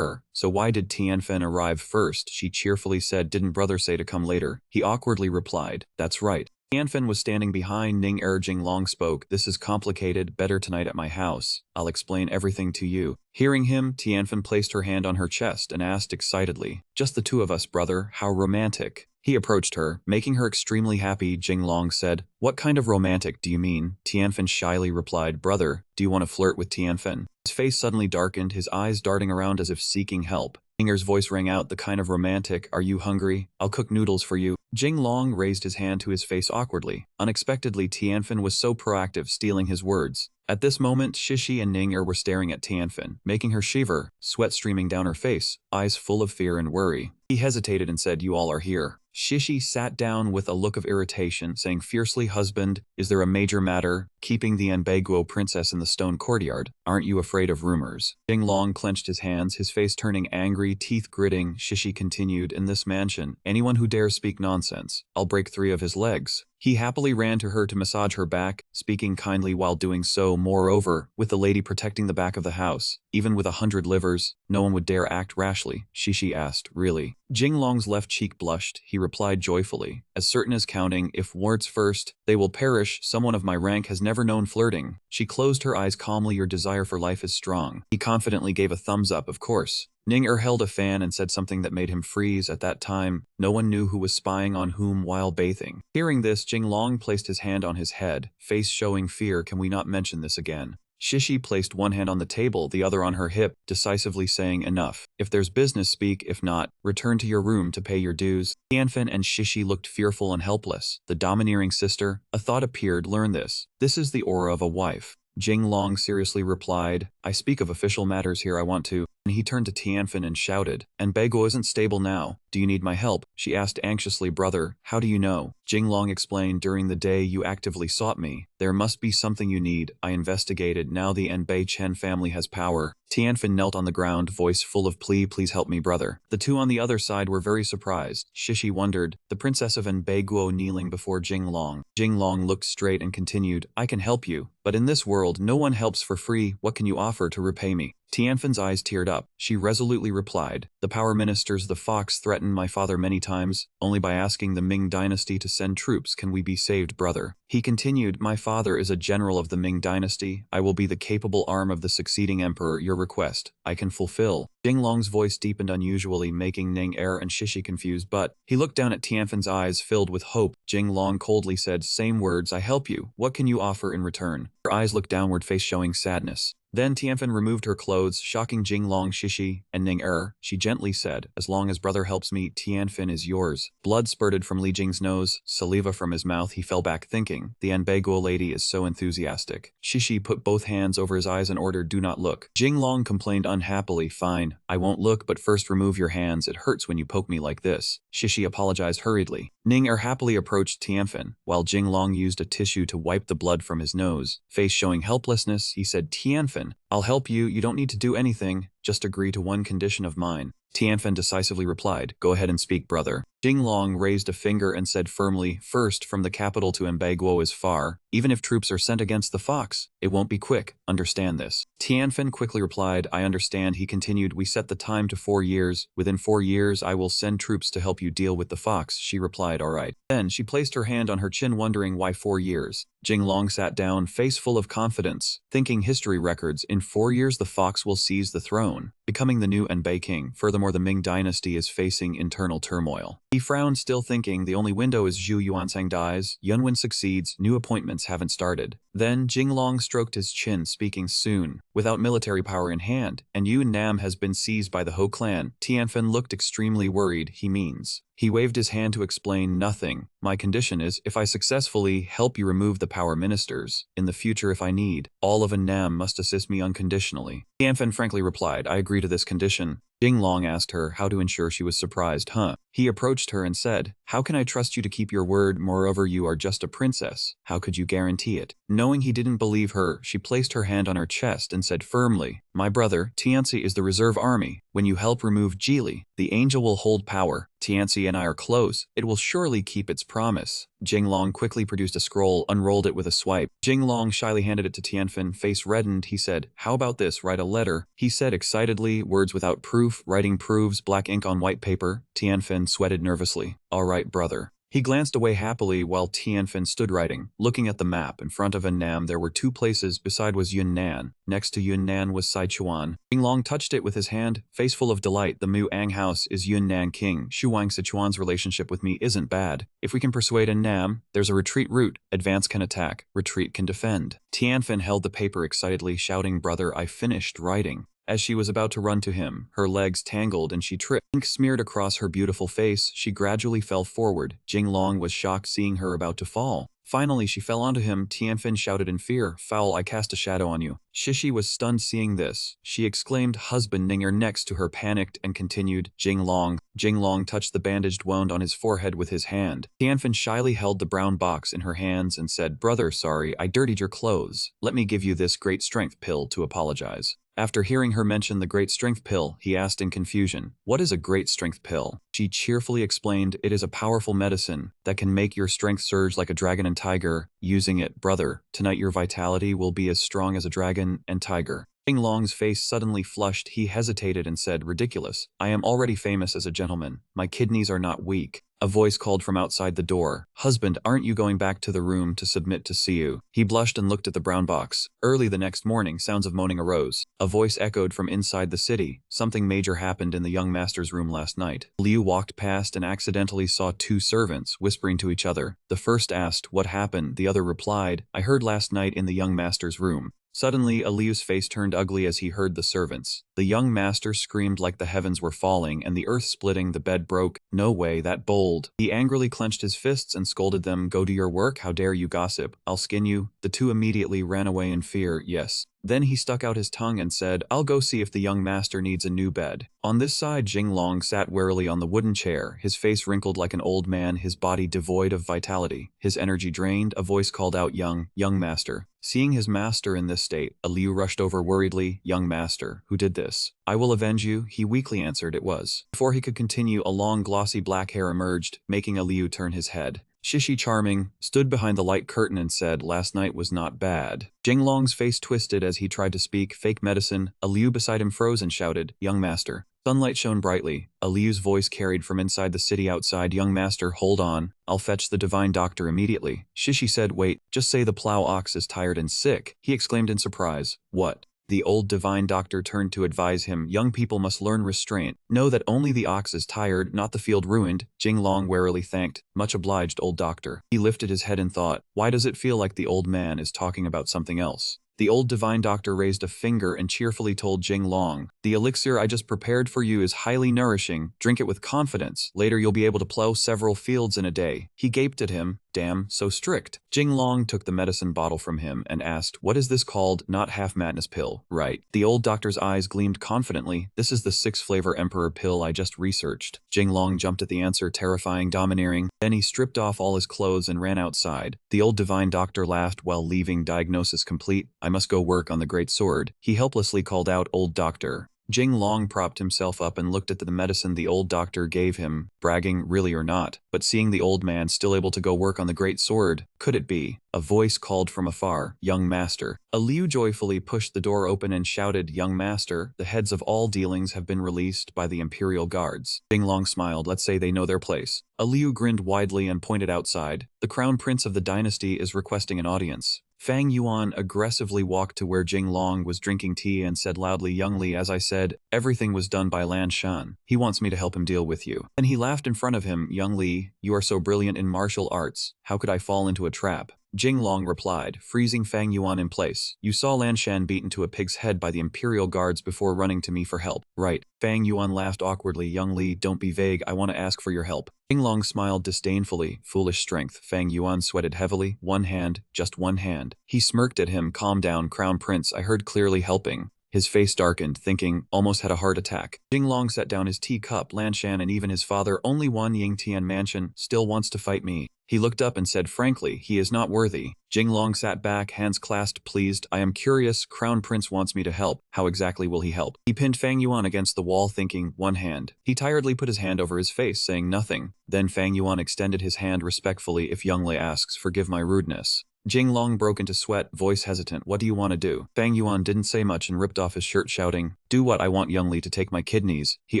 so why did Tianfen arrive first? She cheerfully said, didn't brother say to come later? He awkwardly replied, that's right. Tianfen was standing behind Ning Jinglong spoke, this is complicated, better tonight at my house. I'll explain everything to you. Hearing him, Tianfen placed her hand on her chest and asked excitedly, just the two of us, brother, how romantic. He approached her, making her extremely happy. Jinglong said, what kind of romantic do you mean? Tianfen shyly replied, brother, do you want to flirt with Tianfen? His face suddenly darkened, his eyes darting around as if seeking help. Ninger's voice rang out, the kind of romantic, are you hungry? I'll cook noodles for you. Jinglong raised his hand to his face awkwardly. Unexpectedly, Tianfen was so proactive, stealing his words. At this moment, Shishi and Ning were staring at Tianfen, making her shiver, sweat streaming down her face, eyes full of fear and worry. He hesitated and said, you all are here. Shishi sat down with a look of irritation, saying fiercely, husband, is there a major matter? Keeping the Enbeguo princess in the stone courtyard. Aren't you afraid of rumors? Jinglong clenched his hands, his face turning angry, teeth gritting. Shishi continued, in this mansion, anyone who dares speak nonsense, I'll break 3 of his legs. He happily ran to her to massage her back, speaking kindly while doing so. Moreover, with the lady protecting the back of the house, even with 100 livers, no one would dare act rashly. Shishi asked, really? Jinglong's left cheek blushed. He replied joyfully, as certain as counting, if wards first, they will perish. Someone of my rank has never known flirting. She closed her eyes calmly. Your desire for life is strong. He confidently gave a thumbs up, of course. Ning held a fan and said something that made him freeze. At that time, no one knew who was spying on whom while bathing. Hearing this, Jinglong placed his hand on his head, face showing fear. Can we not mention this again? Shishi placed one hand on the table, the other on her hip, decisively saying, enough. If there's business, speak. If not, return to your room to pay your dues. Tianfen and Shishi looked fearful and helpless. The domineering sister, a thought appeared, learn this. This is the aura of a wife. Jinglong seriously replied, I speak of official matters here, I want to. And he turned to Tianfen and shouted, and Bego isn't stable now. Do you need my help? She asked anxiously, brother, how do you know? Jinglong explained, during the day you actively sought me. There must be something you need. I investigated. Now the Enbei Chen family has power. Tianfen knelt on the ground, voice full of plea, please help me, brother. The two on the other side were very surprised. Shishi wondered, the princess of Enbei Guo kneeling before Jinglong. Jinglong looked straight and continued, I can help you. but in this world no one helps for free. What can you offer to repay me? Tianfan's eyes teared up. She resolutely replied, the power ministers the fox threatened my father many times. Only by asking the Ming dynasty to send troops can we be saved, brother. He continued, my father is a general of the Ming dynasty. I will be the capable arm of the succeeding emperor. Your request, I can fulfill. Jinglong's voice deepened unusually, making Ning Er and Shishi confused, but he looked down at Tianfan's eyes filled with hope. Jinglong coldly said, same words, I help you. What can you offer in return? Her eyes looked downward, face showing sadness. Then Tianfan removed her clothes, shocking Jinglong, Shishi, and Ning Er. She gently said, as long as brother helps me, Tianfan is yours. Blood spurted from Li Jing's nose, saliva from his mouth. He fell back thinking, the Anbeiguo lady is so enthusiastic. Shishi put both hands over his eyes and ordered, do not look. Jinglong complained unhappily, fine, I won't look, but first remove your hands, it hurts when you poke me like this. Shishi apologized hurriedly. Ning Er happily approached Tianfan, while Jinglong used a tissue to wipe the blood from his nose. Face showing helplessness, he said, Tianfan, I'll help you, you don't need to do anything, just agree to one condition of mine. Tianfan decisively replied, go ahead and speak, brother. Jinglong raised a finger and said firmly, first, from the capital to Anbeiguo is far. Even if troops are sent against the fox, it won't be quick, understand this. Tianfan quickly replied, I understand. He continued, we set the time to 4 years. Within 4 years I will send troops to help you deal with the fox. She replied, all right. Then she placed her hand on her chin, wondering why 4 years. Jinglong sat down, face full of confidence, thinking history records, in 4 years the fox will seize the throne, becoming the new Anbei king. Furthermore, the Ming dynasty is facing internal turmoil. He frowned, still thinking, the only window is Zhu Yuansang dies, Yunwen succeeds, new appointments haven't started. Then Jinglong stroked his chin, speaking soon, without military power in hand, and Yunnan has been seized by the Ho clan. Tianfan looked extremely worried. He means. He waved his hand to explain, nothing. My condition is, if I successfully help you remove the power ministers, in the future if I need, all of Annam must assist me unconditionally. Tianfan frankly replied, I agree to this condition. Jinglong asked her how to ensure she was surprised. He approached her and said, how can I trust you to keep your word? Moreover, you are just a princess. How could you guarantee it? Knowing he didn't believe her, she placed her hand on her chest and said firmly, my brother, Tianzi is the reserve army. When you help remove Geely, the angel will hold power. Tianzi and I are close. It will surely keep its promise. Jinglong quickly produced a scroll, unrolled it with a swipe. Jinglong shyly handed it to Tianfan, face reddened. He said, how about this, write a letter. He said excitedly, words without proof, writing proves, black ink on white paper. Tianfan sweated nervously. All right, brother. He glanced away happily while Tianfan stood writing, looking at the map. In front of Annam there were 2 places, beside was Yunnan. Next to Yunnan was Sichuan. Jinglong touched it with his hand, face full of delight. The Mu Ang house is Yunnan king. Shuang Sichuan's relationship with me isn't bad. If we can persuade Annam, there's a retreat route. Advance can attack, retreat can defend. Tianfan held the paper excitedly, shouting, brother, I finished writing. As she was about to run to him, her legs tangled and she tripped. Ink smeared across her beautiful face. She gradually fell forward. Jinglong was shocked seeing her about to fall. Finally, she fell onto him. Tianfan shouted in fear, foul, I cast a shadow on you. Shishi was stunned seeing this. She exclaimed, husband. Ninger next to her panicked and continued, Jinglong. Jinglong touched the bandaged wound on his forehead with his hand. Tianfan shyly held the brown box in her hands and said, brother, sorry, I dirtied your clothes. Let me give you this great strength pill to apologize. After hearing her mention the great strength pill, he asked in confusion, what is a great strength pill? She cheerfully explained, it is a powerful medicine that can make your strength surge like a dragon and tiger. Using it, brother, tonight your vitality will be as strong as a dragon and tiger. Jinglong's face suddenly flushed. He hesitated and said, ridiculous. I am already famous as a gentleman. My kidneys are not weak. A voice called from outside the door. Husband, aren't you going back to the room to submit to see you? He blushed and looked at the brown box. Early the next morning, sounds of moaning arose. A voice echoed from inside the city. Something major happened in the young master's room last night. Liu walked past and accidentally saw 2 servants whispering to each other. The first asked, what happened? The other replied, I heard last night in the young master's room. Suddenly, Aliu's face turned ugly as he heard the servants. The young master screamed like the heavens were falling and the earth splitting. The bed broke. No way, that bold. He angrily clenched his fists and scolded them, go do your work, how dare you gossip, I'll skin you. The 2 immediately ran away in fear, yes. Then he stuck out his tongue and said, I'll go see if the young master needs a new bed. On this side, Jinglong sat wearily on the wooden chair, his face wrinkled like an old man, his body devoid of vitality, his energy drained. A voice called out, young master. Seeing his master in this state, Aliu rushed over worriedly, young master, who did this? I will avenge you, he weakly answered it was. Before he could continue, a long glossy black hair emerged, making Aliu turn his head. Shishi Charming stood behind the light curtain and said, "Last night was not bad." Jinglong's face twisted as he tried to speak fake medicine. A Liu beside him froze and shouted, "Young master." Sunlight shone brightly. A Liu's voice carried from inside the city outside, "Young master, hold on. I'll fetch the divine doctor immediately." Shishi said, "Wait, just say the plow ox is tired and sick." He exclaimed in surprise, "What?" The old divine doctor turned to advise him, "Young people must learn restraint. Know that only the ox is tired, not the field ruined." Jinglong warily thanked, "Much obliged, old doctor." He lifted his head and thought, why does it feel like the old man is talking about something else? The old divine doctor raised a finger and cheerfully told Jinglong, "The elixir I just prepared for you is highly nourishing. Drink it with confidence. Later you'll be able to plow several fields in a day." He gaped at him. "Damn, so strict." Jinglong took the medicine bottle from him and asked, "What is this called?" "Not half madness pill, right?" The old doctor's eyes gleamed confidently. "This is the 6-flavor emperor pill I just researched." Jinglong jumped at the answer, terrifying, domineering. Then he stripped off all his clothes and ran outside. The old divine doctor laughed while leaving diagnosis complete. "I must go work on the great sword." He helplessly called out, "Old doctor." Jinglong propped himself up and looked at the medicine the old doctor gave him, bragging, "Really or not?" But seeing the old man still able to go work on the great sword, could it be? A voice called from afar, "Young master." A Liu joyfully pushed the door open and shouted, "Young master, the heads of all dealings have been released by the Imperial Guards." Jinglong smiled, "Let's say they know their place." A Liu grinned widely and pointed outside. "The crown prince of the dynasty is requesting an audience." Fang Yuan aggressively walked to where Jinglong was drinking tea and said loudly, "Young Li, as I said, everything was done by Lan Shan. He wants me to help him deal with you." And he laughed in front of him, "Young Li, you are so brilliant in martial arts. How could I fall into a trap?" Jinglong replied, freezing Fang Yuan in place, "You saw Lan Shan beaten to a pig's head by the Imperial Guards before running to me for help, right?" Fang Yuan laughed awkwardly, "Young Li, don't be vague. I want to ask for your help." Jinglong smiled disdainfully, "Foolish strength." Fang Yuan sweated heavily, "One hand, just one hand." He smirked at him, "Calm down, Crown Prince, I heard clearly helping." His face darkened, thinking, almost had a heart attack. Jinglong set down his teacup. "Lan Shan and even his father, only one Yingtian mansion, still wants to fight me." He looked up and said frankly, "He is not worthy." Jinglong sat back, hands clasped, pleased. "I am curious, Crown Prince wants me to help. How exactly will he help?" He pinned Fang Yuan against the wall, thinking, one hand. He tiredly put his hand over his face, saying nothing. Then Fang Yuan extended his hand respectfully. "If Young Lei asks, forgive my rudeness." Jinglong broke into sweat, voice hesitant. "What do you want to do?" Fang Yuan didn't say much and ripped off his shirt, shouting, "Do what I want, Young Li to take my kidneys." He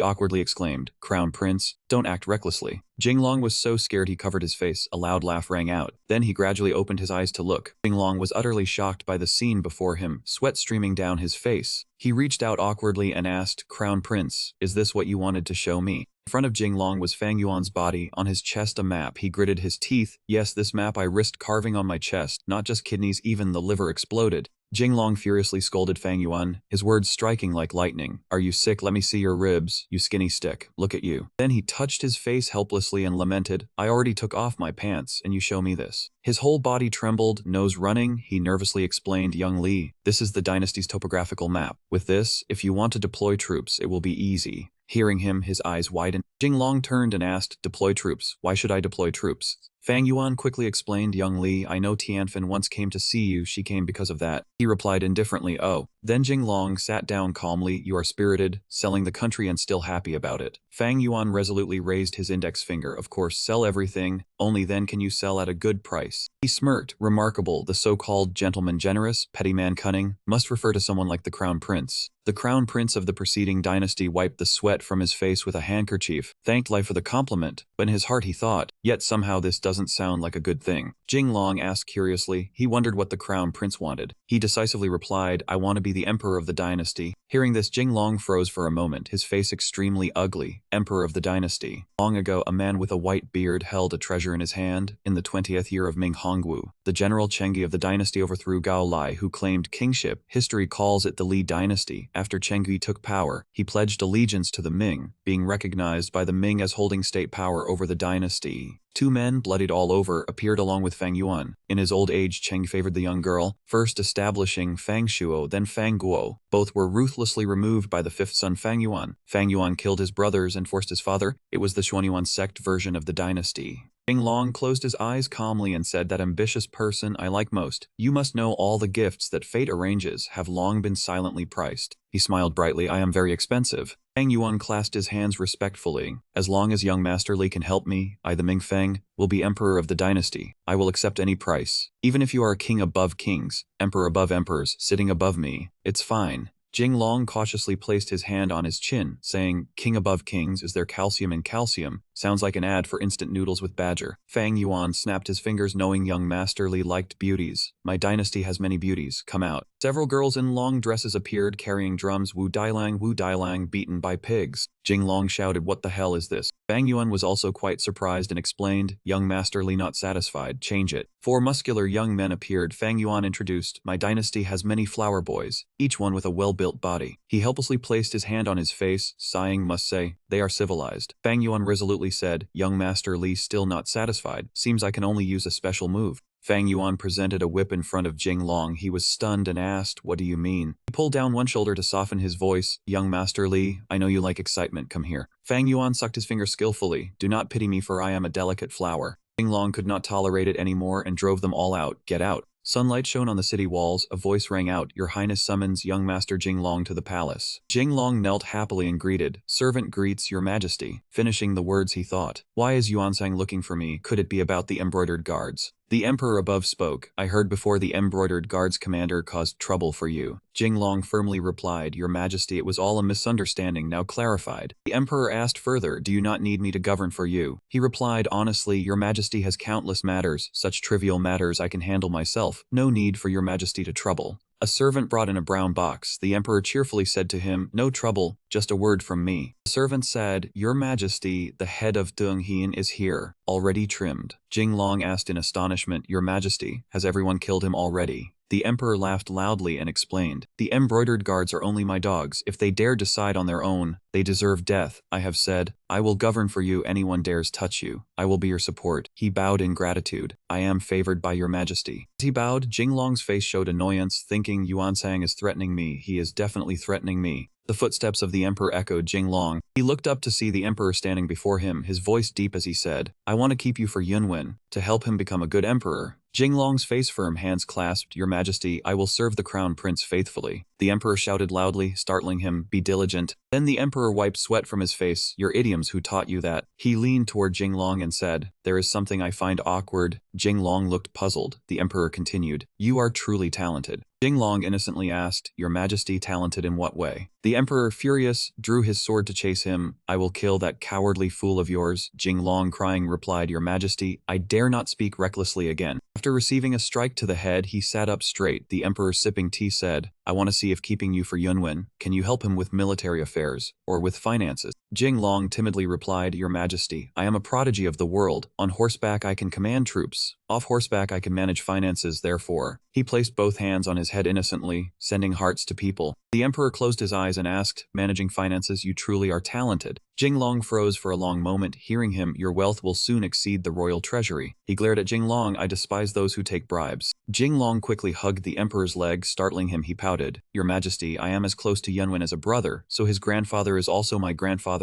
awkwardly exclaimed, "Crown Prince, don't act recklessly." Jinglong was so scared he covered his face. A loud laugh rang out. Then he gradually opened his eyes to look. Jinglong was utterly shocked by the scene before him, sweat streaming down his face. He reached out awkwardly and asked, "Crown Prince, is this what you wanted to show me?" In front of Jinglong was Fang Yuan's body, on his chest a map. He gritted his teeth. "Yes, this map I risked carving on my chest, not just kidneys, even the liver exploded." Jinglong furiously scolded Fang Yuan, his words striking like lightning. "Are you sick? Let me see your ribs, you skinny stick. Look at you." Then he touched his face helplessly and lamented, "I already took off my pants, and you show me this." His whole body trembled, nose running. He nervously explained, "Young Li, this is the dynasty's topographical map. With this, if you want to deploy troops, it will be easy." Hearing him, his eyes widened. Jinglong turned and asked, "Deploy troops? Why should I deploy troops?" Fang Yuan quickly explained, "Young Li, I know Tianfen once came to see you. She came because of that." He replied indifferently, "Oh." Then Jinglong sat down calmly. "You are spirited, selling the country and still happy about it." Fang Yuan resolutely raised his index finger. "Of course, sell everything. Only then can you sell at a good price." He smirked. "Remarkable. The so-called gentleman generous, petty man cunning, must refer to someone like the Crown Prince." The Crown Prince of the preceding dynasty wiped the sweat from his face with a handkerchief, thanked life for the compliment, but in his heart he thought, yet somehow this doesn't sound like a good thing. Jinglong asked curiously. He wondered what the Crown Prince wanted. He decisively replied, "I want to be the emperor of the dynasty." Hearing this, Jinglong froze for a moment, his face extremely ugly. Emperor of the dynasty. Long ago, a man with a white beard held a treasure in his hand. In the 20th year of Ming Hongwu, the general Chenggi of the dynasty overthrew Gao Lai, who claimed kingship. History calls it the Li dynasty. After Chenggi took power, he pledged allegiance to the Ming, being recognized by the Ming as holding state power over the dynasty. Two men, bloodied all over, appeared along with Fang Yuan. In his old age, Cheng favored the young girl, first establishing Fang Shuo, then Fang Guo. Both were ruthlessly removed by the fifth son Fang Yuan. Fang Yuan killed his brothers and forced his father. It was the Xuanyuan sect version of the dynasty. Jinglong closed his eyes calmly and said, that ambitious person I like most. You must know all the gifts that fate arranges have long been silently priced. He smiled brightly. I am very expensive. Fang Yuan clasped his hands respectfully. As long as young Master Li can help me, I the Ming Feng will be emperor of the dynasty. I will accept any price. Even if you are a king above kings, emperor above emperors, sitting above me, it's fine. Jinglong cautiously placed his hand on his chin, saying, king above kings, is there calcium in calcium? Sounds like an ad for instant noodles with Badger. Fang Yuan snapped his fingers, knowing young Master Li liked beauties. My dynasty has many beauties, come out. Several girls in long dresses appeared carrying drums. Wu Dailang, beaten by pigs. Jinglong shouted, what the hell is this? Fang Yuan was also quite surprised and explained, young Master Li not satisfied, change it. 4 muscular young men appeared. Fang Yuan introduced, my dynasty has many flower boys, each one with a well-built body. He helplessly placed his hand on his face, sighing, must say, they are civilized. Fang Yuan resolutely said, young Master Li still not satisfied, seems I can only use a special move. Fang Yuan presented a whip in front of Jinglong. He was stunned and asked, what do you mean? He pulled down one shoulder to soften his voice, young Master Li, I know you like excitement, come here. Fang Yuan sucked his finger skillfully, do not pity me for I am a delicate flower. Jinglong could not tolerate it anymore and drove them all out, get out. Sunlight shone on the city walls, a voice rang out, your highness summons young Master Jinglong to the palace. Jinglong knelt happily and greeted, servant greets your majesty. Finishing the words he thought, why is Yuansang looking for me? Could it be about the embroidered guards? The emperor above spoke, I heard before the embroidered guards commander caused trouble for you. Jinglong firmly replied, your majesty, it was all a misunderstanding, now clarified. The emperor asked further, do you not need me to govern for you? He replied, honestly, your majesty has countless matters, such trivial matters I can handle myself, no need for your majesty to trouble. A servant brought in a brown box. The emperor cheerfully said to him, no trouble, just a word from me. The servant said, your majesty, the head of Deng Hien is here, already trimmed. Jinglong asked in astonishment, your majesty, has everyone killed him already? The emperor laughed loudly and explained, the embroidered guards are only my dogs. If they dare decide on their own, they deserve death. I have said, I will govern for you. Anyone dares touch you, I will be your support. He bowed in gratitude. I am favored by your majesty. As he bowed, Jinglong's face showed annoyance, thinking Yuansang is threatening me. He is definitely threatening me. The footsteps of the emperor echoed Jinglong. He looked up to see the emperor standing before him, his voice deep as he said, I want to keep you for Yunwen, to help him become a good emperor. Jinglong's face firm, hands clasped, your majesty, I will serve the crown prince faithfully. The emperor shouted loudly, startling him, be diligent. Then the emperor wiped sweat from his face, your idioms, who taught you that? He leaned toward Jinglong and said, there is something I find awkward. Jinglong looked puzzled. The emperor continued, you are truly talented. Jinglong innocently asked, your majesty, talented in what way? The emperor, furious, drew his sword to chase him. I will kill that cowardly fool of yours. Jinglong, crying, replied, your majesty, I dare not speak recklessly again. After receiving a strike to the head, he sat up straight. The emperor, sipping tea, said, I want to see if keeping you for Yunwen, can you help him with military affairs, or with finances? Jinglong timidly replied, your majesty, I am a prodigy of the world. On horseback I can command troops. Off horseback I can manage finances, therefore. He placed both hands on his head innocently, sending hearts to people. The emperor closed his eyes and asked, managing finances, you truly are talented. Jinglong froze for a long moment, hearing him, your wealth will soon exceed the royal treasury. He glared at Jinglong, I despise those who take bribes. Jinglong quickly hugged the emperor's leg, startling him. He pouted, your majesty, I am as close to Yunwen as a brother, so his grandfather is also my grandfather.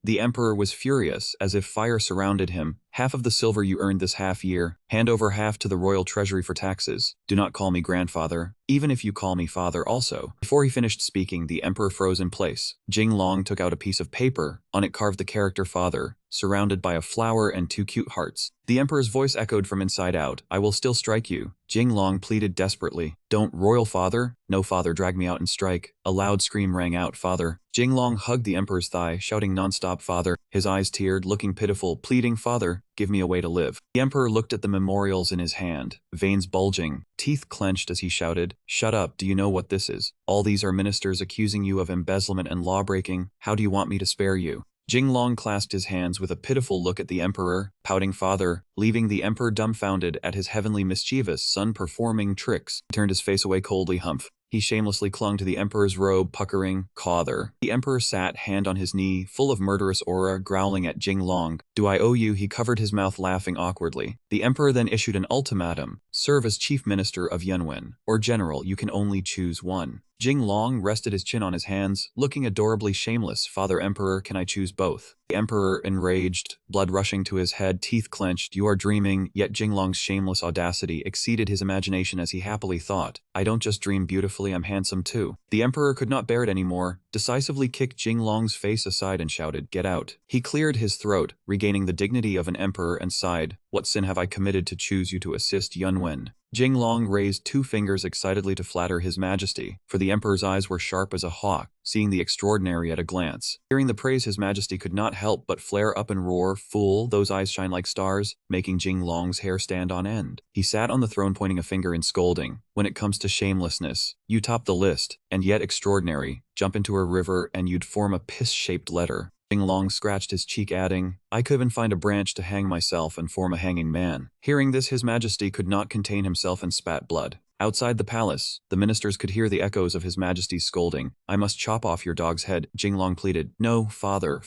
The emperor was furious, as if fire surrounded him. Half of the silver you earned this half year, hand over half to the royal treasury for taxes. Do not call me grandfather, even if you call me father also. Before he finished speaking, the emperor froze in place. Jinglong took out a piece of paper. On it carved the character father, surrounded by a flower and 2 cute hearts. The emperor's voice echoed from inside out, I will still strike you. Jinglong pleaded desperately, don't, royal father? No, father, drag me out and strike. A loud scream rang out, father. Jinglong hugged the emperor's thigh, shouting nonstop, father. His eyes teared, looking pitiful, pleading, father, give me a way to live. The emperor looked at the memorials in his hand, veins bulging, teeth clenched as he shouted, shut up, do you know what this is? All these are ministers accusing you of embezzlement and lawbreaking. How do you want me to spare you? Jinglong clasped his hands with a pitiful look at the emperor, pouting, father, leaving the emperor dumbfounded at his heavenly mischievous son performing tricks. He turned his face away coldly, humph. He shamelessly clung to the emperor's robe, puckering, father. The emperor sat, hand on his knee, full of murderous aura, growling at Jinglong. Do I owe you? He covered his mouth, laughing awkwardly. The emperor then issued an ultimatum. Serve as chief minister of Yunwen, or general, you can only choose one. Jinglong rested his chin on his hands, looking adorably shameless. Father Emperor, can I choose both? The Emperor, enraged, blood rushing to his head, teeth clenched. You are dreaming, yet Jinglong's shameless audacity exceeded his imagination as he happily thought, I don't just dream beautifully, I'm handsome too. The Emperor could not bear it anymore, decisively kicked Jinglong's face aside and shouted, get out. He cleared his throat, regaining the dignity of an emperor, and sighed, what sin have I committed to choose you to assist Yunwen? Jinglong raised 2 fingers excitedly to flatter his majesty, for the emperor's eyes were sharp as a hawk, seeing the extraordinary at a glance. Hearing the praise, his majesty could not help but flare up and roar, fool, those eyes shine like stars, making Jinglong's hair stand on end. He sat on the throne pointing a finger and scolding, when it comes to shamelessness, you top the list, and yet extraordinary, jump into a river and you'd form a piss-shaped letter. Jinglong scratched his cheek, adding, I could even find a branch to hang myself and form a hanging man. Hearing this, his majesty could not contain himself and spat blood. Outside the palace, the ministers could hear the echoes of his majesty's scolding. I must chop off your dog's head, Jinglong pleaded. No, father.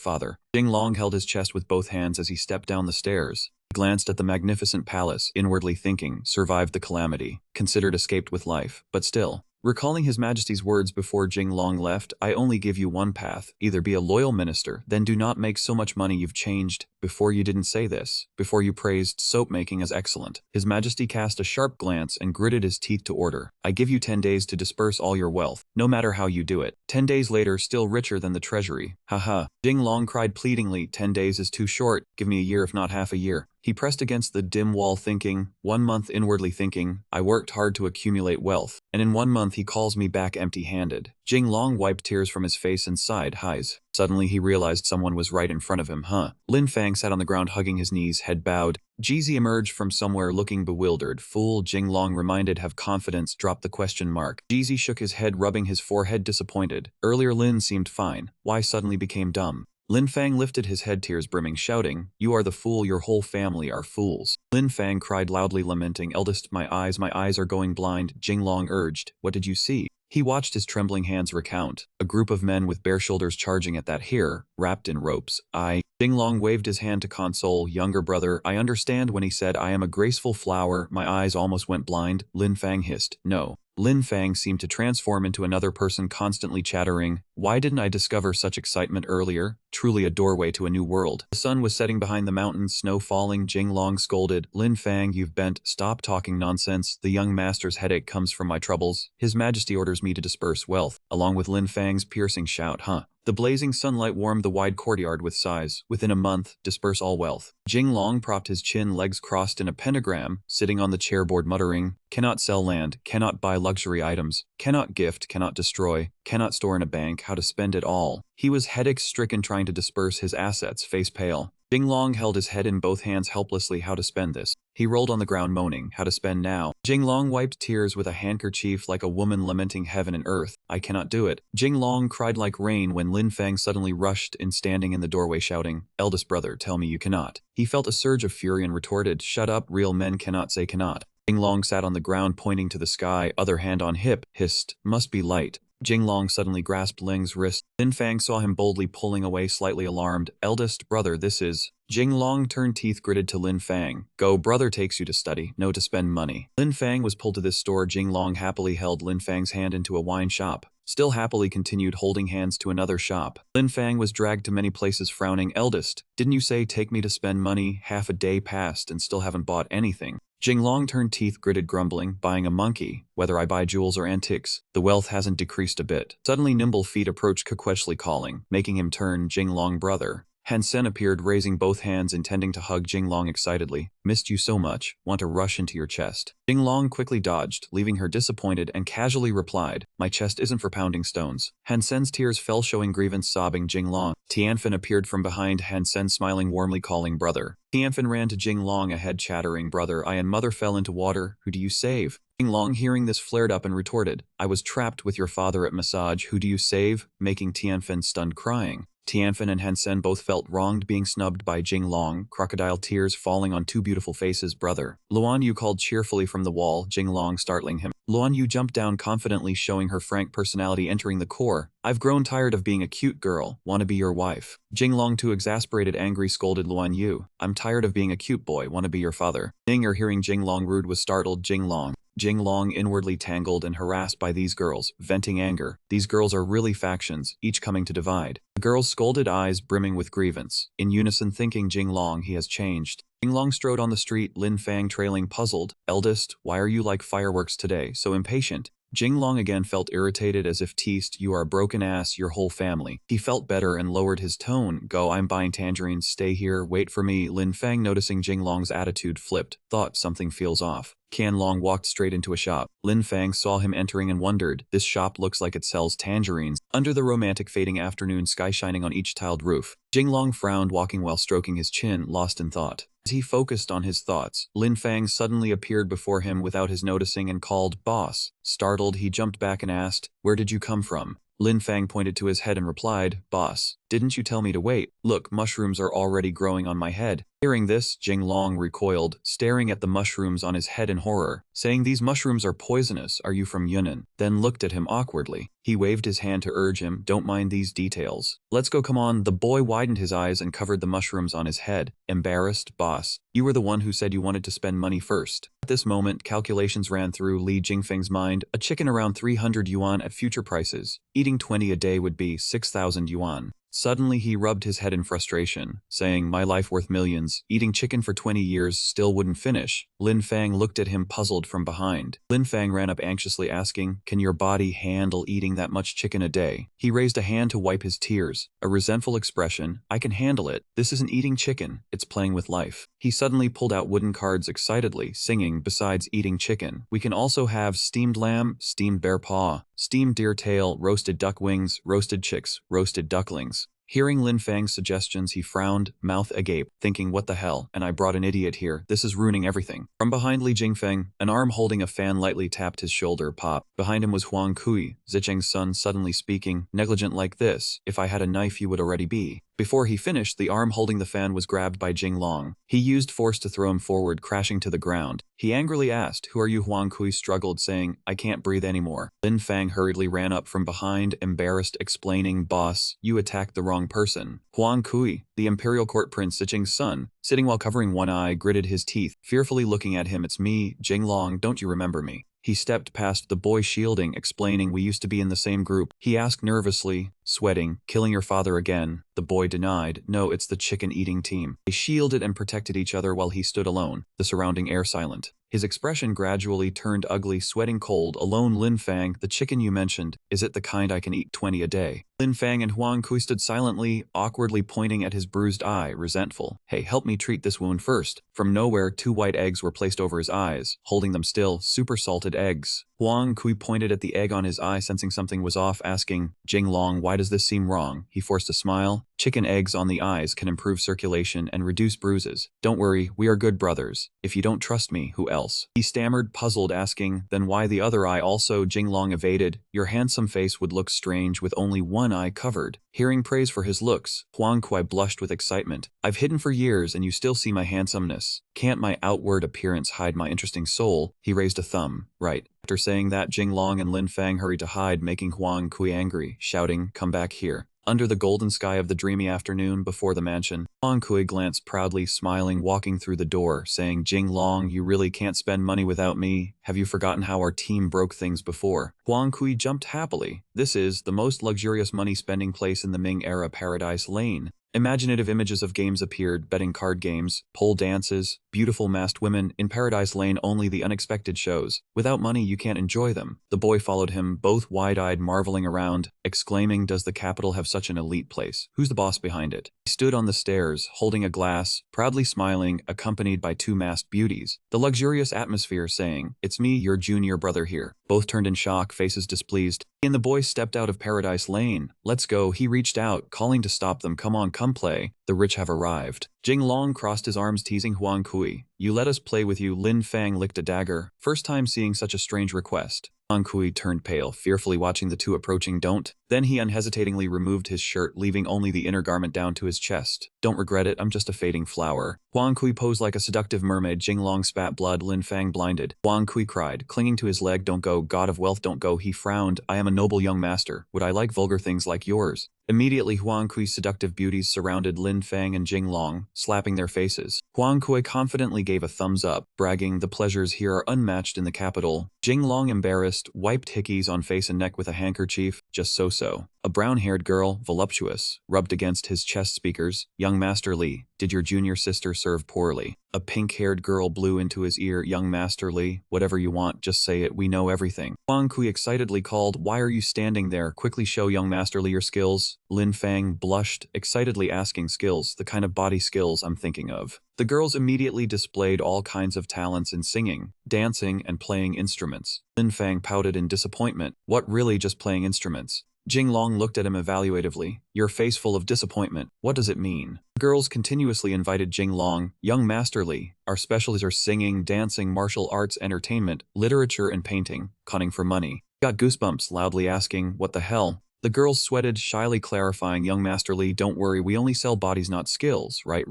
Jinglong held his chest with both hands as he stepped down the stairs. He glanced at the magnificent palace, inwardly thinking, survived the calamity, considered escaped with life, but still. Recalling his majesty's words before Jinglong left, I only give you one path, either be a loyal minister, then do not make so much money you've changed. Before you didn't say this, before you praised soap making as excellent. His majesty cast a sharp glance and gritted his teeth to order. I give you 10 days to disperse all your wealth, no matter how you do it. 10 days later, still richer than the treasury. Haha. Jinglong cried pleadingly, 10 days is too short, give me a year if not half a year. He pressed against the dim wall thinking, 1 month inwardly thinking, I worked hard to accumulate wealth, and in 1 month he calls me back empty-handed. Jinglong wiped tears from his face and sighed, highs. Suddenly he realized someone was right in front of him, Lin Fang sat on the ground hugging his knees, head bowed. Jizi emerged from somewhere looking bewildered. Fool, Jinglong reminded, have confidence, drop the question mark. Jizi shook his head, rubbing his forehead, disappointed. Earlier Lin seemed fine, why suddenly became dumb? Lin Fang lifted his head, tears brimming, shouting, you are the fool, your whole family are fools. Lin Fang cried loudly, lamenting, eldest, my eyes are going blind. Jinglong urged, what did you see? He watched his trembling hands recount, a group of men with bare shoulders charging at that here, wrapped in ropes. Jinglong waved his hand to console, younger brother, I understand when he said I am a graceful flower, my eyes almost went blind. Lin Fang hissed, no. Lin Fang seemed to transform into another person, constantly chattering, why didn't I discover such excitement earlier? Truly a doorway to a new world. The sun was setting behind the mountains, snow falling. Jinglong scolded, Lin Fang, you've bent, stop talking nonsense, the young master's headache comes from my troubles. His majesty orders me to disperse wealth, along with Lin Fang's piercing shout, The blazing sunlight warmed the wide courtyard with sighs. Within a month, disperse all wealth. Jinglong propped his chin, legs crossed in a pentagram, sitting on the chairboard muttering, cannot sell land, cannot buy luxury items, cannot gift, cannot destroy, cannot store in a bank, how to spend it all. He was headache-stricken trying to disperse his assets, face pale. Jinglong held his head in both hands helplessly, how to spend this. He rolled on the ground moaning, how to spend now. Jinglong wiped tears with a handkerchief like a woman lamenting heaven and earth. I cannot do it. Jinglong cried like rain when Lin Fang suddenly rushed in, standing in the doorway shouting, eldest brother, tell me you cannot. He felt a surge of fury and retorted, shut up, real men cannot say cannot. Jinglong sat on the ground pointing to the sky, other hand on hip, hissed, must be light. Jinglong suddenly grasped Ling's wrist. Lin Fang saw him boldly pulling away, slightly alarmed. Eldest brother, this is... Jinglong turned, teeth gritted, to Lin Fang. Go, brother takes you to study, no to spend money. Lin Fang was pulled to this store. Jinglong happily held Lin Fang's hand into a wine shop. Still happily continued holding hands to another shop. Lin Fang was dragged to many places, frowning. Eldest, didn't you say take me to spend money? Half a day passed and still haven't bought anything. Jinglong turned, teeth gritted, grumbling, buying a monkey, whether I buy jewels or antiques, the wealth hasn't decreased a bit. Suddenly nimble feet approached, coquettishly calling, making him turn. Jinglong brother. Hansen appeared, raising both hands, intending to hug Jinglong excitedly. Missed you so much, want to rush into your chest. Jinglong quickly dodged, leaving her disappointed, and casually replied, my chest isn't for pounding stones. Hansen's tears fell, showing grievance, sobbing. Jinglong. Tianfen appeared from behind Hansen, smiling warmly, calling brother. Tianfen ran to Jinglong ahead, chattering, brother, I and mother fell into water, who do you save? Jinglong hearing this flared up and retorted, I was trapped with your father at massage, who do you save? Making Tianfen stunned, crying. Tianfen and Hansen both felt wronged, being snubbed by Jinglong, crocodile tears falling on 2 beautiful faces. Brother. Luan Yu called cheerfully from the wall, Jinglong startling him. Luan Yu jumped down confidently, showing her frank personality entering the core. I've grown tired of being a cute girl, wanna be your wife. Jinglong, too exasperated, angry, scolded Luan Yu. I'm tired of being a cute boy, wanna be your father. Ninger, hearing Jinglong rude, was startled. Jinglong. Jinglong inwardly tangled and harassed by these girls, venting anger. These girls are really factions, each coming to divide. The girls' scolded eyes brimming with grievance, in unison thinking Jinglong he has changed. Jinglong strode on the street, Lin Fang trailing puzzled. Eldest, why are you like fireworks today, so impatient? Jinglong again felt irritated as if teased, you are a broken ass, your whole family. He felt better and lowered his tone, go, I'm buying tangerines, stay here, wait for me. Lin Fang, noticing Jinglong's attitude, flipped, thought something feels off. Qianlong walked straight into a shop. Lin Fang saw him entering and wondered, this shop looks like it sells tangerines. Under the romantic fading afternoon sky shining on each tiled roof, Jinglong frowned, walking while stroking his chin, lost in thought. As he focused on his thoughts, Lin Fang suddenly appeared before him without his noticing and called, boss. Startled, he jumped back and asked, where did you come from? Lin Fang pointed to his head and replied, boss, didn't you tell me to wait? Look, mushrooms are already growing on my head. Hearing this, Jinglong recoiled, staring at the mushrooms on his head in horror, saying, these mushrooms are poisonous, are you from Yunnan? Then looked at him awkwardly. He waved his hand to urge him, don't mind these details. Let's go, come on. The boy widened his eyes and covered the mushrooms on his head. Embarrassed, boss, you were the one who said you wanted to spend money first. At this moment, calculations ran through Li Jingfeng's mind, a chicken around 300 yuan at future prices. Eating 20 a day would be 6,000 yuan. Suddenly he rubbed his head in frustration, saying, my life worth millions, eating chicken for 20 years still wouldn't finish. Lin Fang looked at him puzzled from behind. Lin Fang ran up anxiously asking, can your body handle eating that much chicken a day? He raised a hand to wipe his tears, a resentful expression, I can handle it. This isn't eating chicken, it's playing with life. He suddenly pulled out wooden cards excitedly, singing, besides eating chicken, we can also have steamed lamb, steamed bear paw, steamed deer tail, roasted duck wings, roasted chicks, roasted ducklings. Hearing Lin Fang's suggestions, he frowned, mouth agape, thinking, what the hell, and I brought an idiot here, this is ruining everything. From behind Li Jingfeng, an arm holding a fan lightly tapped his shoulder, pop. Behind him was Huang Kui, Zicheng's son, suddenly speaking, negligent like this, if I had a knife you would already be. Before he finished, the arm holding the fan was grabbed by Jinglong. He used force to throw him forward, crashing to the ground. He angrily asked, who are you? Huang Kui struggled, saying, I can't breathe anymore. Lin Fang hurriedly ran up from behind, embarrassed, explaining, boss, you attacked the wrong person. Huang Kui, the imperial court prince Zicheng's son, sitting while covering one eye, gritted his teeth, fearfully looking at him, it's me, Jinglong, don't you remember me? He stepped past the boy shielding, explaining, we used to be in the same group. He asked nervously, sweating, killing your father again. The boy denied, no, it's the chicken-eating team. They shielded and protected each other while he stood alone, the surrounding air silent. His expression gradually turned ugly, sweating cold. Alone, Lin Fang, the chicken you mentioned, is it the kind I can eat 20 a day? Lin Fang and Huang Kui stood silently, awkwardly pointing at his bruised eye, resentful. Hey, help me treat this wound first. From nowhere, 2 white eggs were placed over his eyes, holding them still, super salted eggs. Huang Kui pointed at the egg on his eye, sensing something was off, asking, Jinglong, why does this seem wrong? He forced a smile. Chicken eggs on the eyes can improve circulation and reduce bruises. Don't worry, we are good brothers. If you don't trust me, who else? He stammered, puzzled, asking, then why the other eye also? Jinglong evaded. Your handsome face would look strange with only one eye covered. Hearing praise for his looks, Huang Kui blushed with excitement. I've hidden for years and you still see my handsomeness. Can't my outward appearance hide my interesting soul? He raised a thumb. Right. After saying that, Jinglong and Lin Fang hurried to hide, making Huang Kui angry, shouting, come back here. Under the golden sky of the dreamy afternoon before the mansion, Huang Kui glanced proudly, smiling, walking through the door, saying, Jinglong, you really can't spend money without me. Have you forgotten how our team broke things before? Huang Kui jumped happily. This is the most luxurious money-spending place in the Ming era, Paradise Lane. Imaginative images of games appeared, betting card games, pole dances, beautiful masked women. In Paradise Lane, only the unexpected shows. Without money, you can't enjoy them. The boy followed him, both wide-eyed, marveling around, exclaiming, does the capital have such an elite place? Who's the boss behind it? He stood on the stairs, holding a glass, proudly smiling, accompanied by 2 masked beauties. The luxurious atmosphere saying, it's me, your junior brother here. Both turned in shock, faces displeased. And the boy stepped out of Paradise Lane. Let's go. He reached out, calling to stop them. Come on, come play. The rich have arrived. Jinglong crossed his arms, teasing Huang Kui. You let us play with you. Lin Fang licked a dagger, first time seeing such a strange request. Huang Kui turned pale, fearfully watching the two approaching. Don't. Then he unhesitatingly removed his shirt, leaving only the inner garment down to his chest. Don't regret it, I'm just a fading flower. Huang Kui posed like a seductive mermaid. Jinglong spat blood. Lin Fang blinded. Huang Kui cried, clinging to his leg. Don't go, god of wealth, don't go. He frowned. I am a noble young master. Would I like vulgar things like yours? Immediately Huang Kui's seductive beauties surrounded Lin Fang and Jinglong, slapping their faces. Huang Kui confidently gave a thumbs up, bragging, the pleasures here are unmatched in the capital. Jinglong, embarrassed, wiped hickeys on face and neck with a handkerchief, just so-so. A brown-haired girl, voluptuous, rubbed against his chest speakers. Young Master Li, did your junior sister serve poorly? A pink-haired girl blew into his ear. Young Master Li, whatever you want, just say it, we know everything. Huang Kui excitedly called, why are you standing there? Quickly show Young Master Li your skills. Lin Fang blushed, excitedly asking, skills, the kind of body skills I'm thinking of. The girls immediately displayed all kinds of talents in singing, dancing, and playing instruments. Lin Fang pouted in disappointment. What, really, just playing instruments? Jinglong looked at him evaluatively. Your face full of disappointment. What does it mean? The girls continuously invited Jinglong, young Master Li. Our specialties are singing, dancing, martial arts, entertainment, literature, and painting. Cunning for money. Got goosebumps, loudly asking, what the hell? The girls sweated, shyly clarifying, young Master Li, don't worry, we only sell bodies, not skills. Right.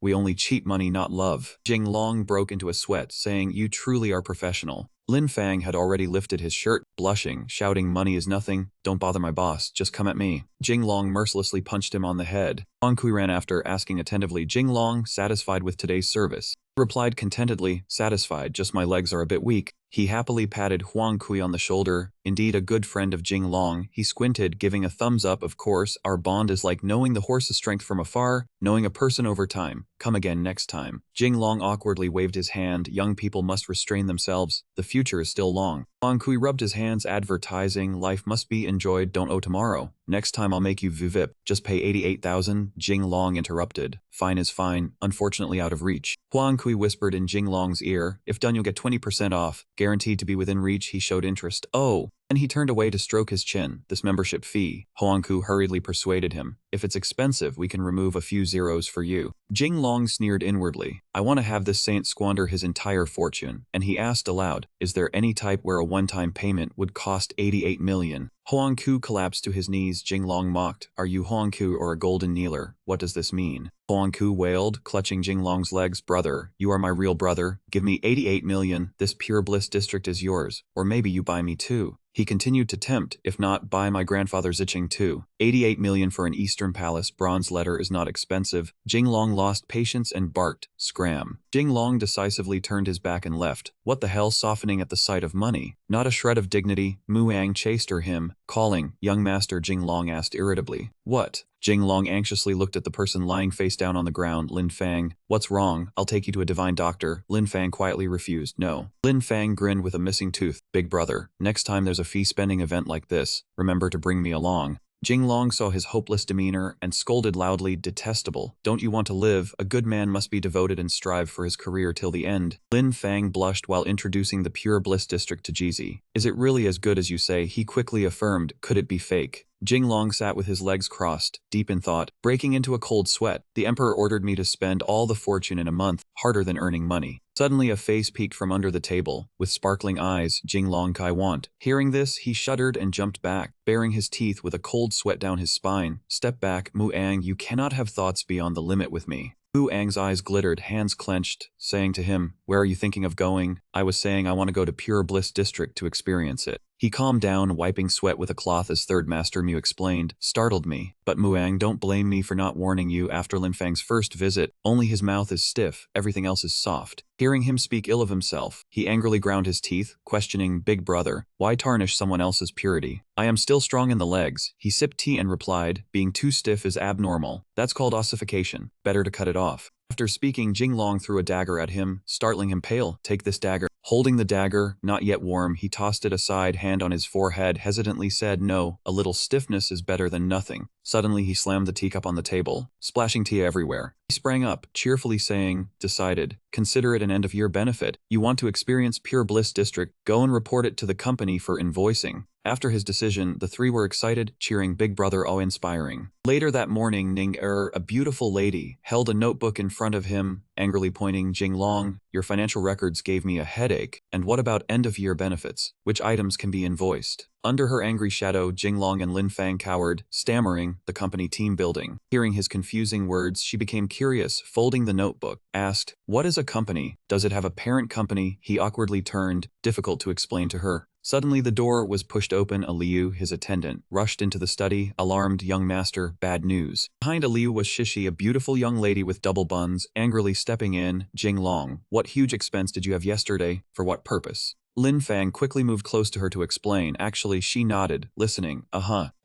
We only cheat money, not love. Jinglong broke into a sweat, saying, you truly are professional. Lin Fang had already lifted his shirt, blushing, shouting, money is nothing, don't bother my boss, just come at me. Jinglong mercilessly punched him on the head. Huang Kui ran after, asking attentively, Jinglong, satisfied with today's service? Replied contentedly, satisfied, just my legs are a bit weak. He happily patted Huang Kui on the shoulder, indeed a good friend of Jinglong. He squinted, giving a thumbs up. Of course, our bond is like knowing the horse's strength from afar, knowing a person over time. Come again next time. Jinglong awkwardly waved his hand. Young people must restrain themselves. The future is still long. Huang Kui rubbed his hands, advertising, life must be enjoyed, don't owe tomorrow. Next time I'll make you vivip. Just pay 88,000. Jinglong interrupted. Fine is fine, unfortunately out of reach. Huang Kui whispered in Jinglong's ear, if done you'll get 20% off, guaranteed to be within reach. He showed interest. Oh. And he turned away to stroke his chin. This membership fee. Huang Kui hurriedly persuaded him. If it's expensive, we can remove a few zeros for you. Jinglong sneered inwardly. I want to have this saint squander his entire fortune. And he asked aloud, is there any type where a one-time payment would cost 88 million? Huang Kui collapsed to his knees. Jinglong mocked, are you Huang Kui or a golden kneeler? What does this mean? Huang Kui wailed, clutching Jinglong's legs. Brother, you are my real brother. Give me 88 million. This pure bliss district is yours. Or maybe you buy me too. He continued to tempt, if not, buy my grandfather's itching too. 88 million for an Eastern Palace bronze letter is not expensive. Jinglong lost patience and barked, scram. Jinglong decisively turned his back and left. What the hell, softening at the sight of money? Not a shred of dignity. Muang chased him, calling. Young Master, Jinglong asked irritably. What? Jinglong anxiously looked at the person lying face down on the ground. Lin Fang. What's wrong? I'll take you to a divine doctor. Lin Fang quietly refused. No. Lin Fang grinned with a missing tooth. Big brother, next time there's a fee-spending event like this, remember to bring me along. Jinglong saw his hopeless demeanor and scolded loudly, detestable. Don't you want to live? A good man must be devoted and strive for his career till the end. Lin Fang blushed while introducing the Pure Bliss District to Jizi. Is it really as good as you say? He quickly affirmed. Could it be fake? Jinglong sat with his legs crossed, deep in thought, breaking into a cold sweat. The emperor ordered me to spend all the fortune in a month, harder than earning money. Suddenly a face peeked from under the table, with sparkling eyes. Jinglong Kai want. Hearing this, he shuddered and jumped back, baring his teeth with a cold sweat down his spine. Step back, Muang, you cannot have thoughts beyond the limit with me. Muang's eyes glittered, hands clenched, saying to him, where are you thinking of going? I was saying I want to go to Pure Bliss District to experience it. He calmed down, wiping sweat with a cloth as Third Master Mu explained. Startled me. But Muang, don't blame me for not warning you after Lin Fang's first visit. Only his mouth is stiff, everything else is soft. Hearing him speak ill of himself, he angrily ground his teeth, questioning, big brother, why tarnish someone else's purity? I am still strong in the legs. He sipped tea and replied, being too stiff is abnormal. That's called ossification. Better to cut it off. After speaking, Jinglong threw a dagger at him, startling him. Pale, take this dagger. Holding the dagger, not yet warm, he tossed it aside, hand on his forehead, hesitantly said, no, a little stiffness is better than nothing. Suddenly he slammed the teacup on the table, splashing tea everywhere. He sprang up, cheerfully saying, decided, consider it an end-of-year benefit. You want to experience Pure Bliss District, go and report it to the company for invoicing. After his decision, the three were excited, cheering Big Brother awe-inspiring. Later that morning, Ning a beautiful lady, held a notebook in front of him, angrily pointing. Jinglong, your financial records gave me a headache, and what about end-of-year benefits? Which items can be invoiced? Under her angry shadow, Jinglong and Lin Fang cowered, stammering, the company team building. Hearing his confusing words, she became curious, folding the notebook, asked, what is a company? Does it have a parent company? He awkwardly turned, difficult to explain to her. Suddenly the door was pushed open. Liu, his attendant, rushed into the study, alarmed. Young master, bad news. Behind Liu was Shishi, a beautiful young lady with double buns, angrily stepping in. Jinglong, what huge expense did you have yesterday? For what purpose? Lin Fang quickly moved close to her to explain. Actually, she nodded, listening.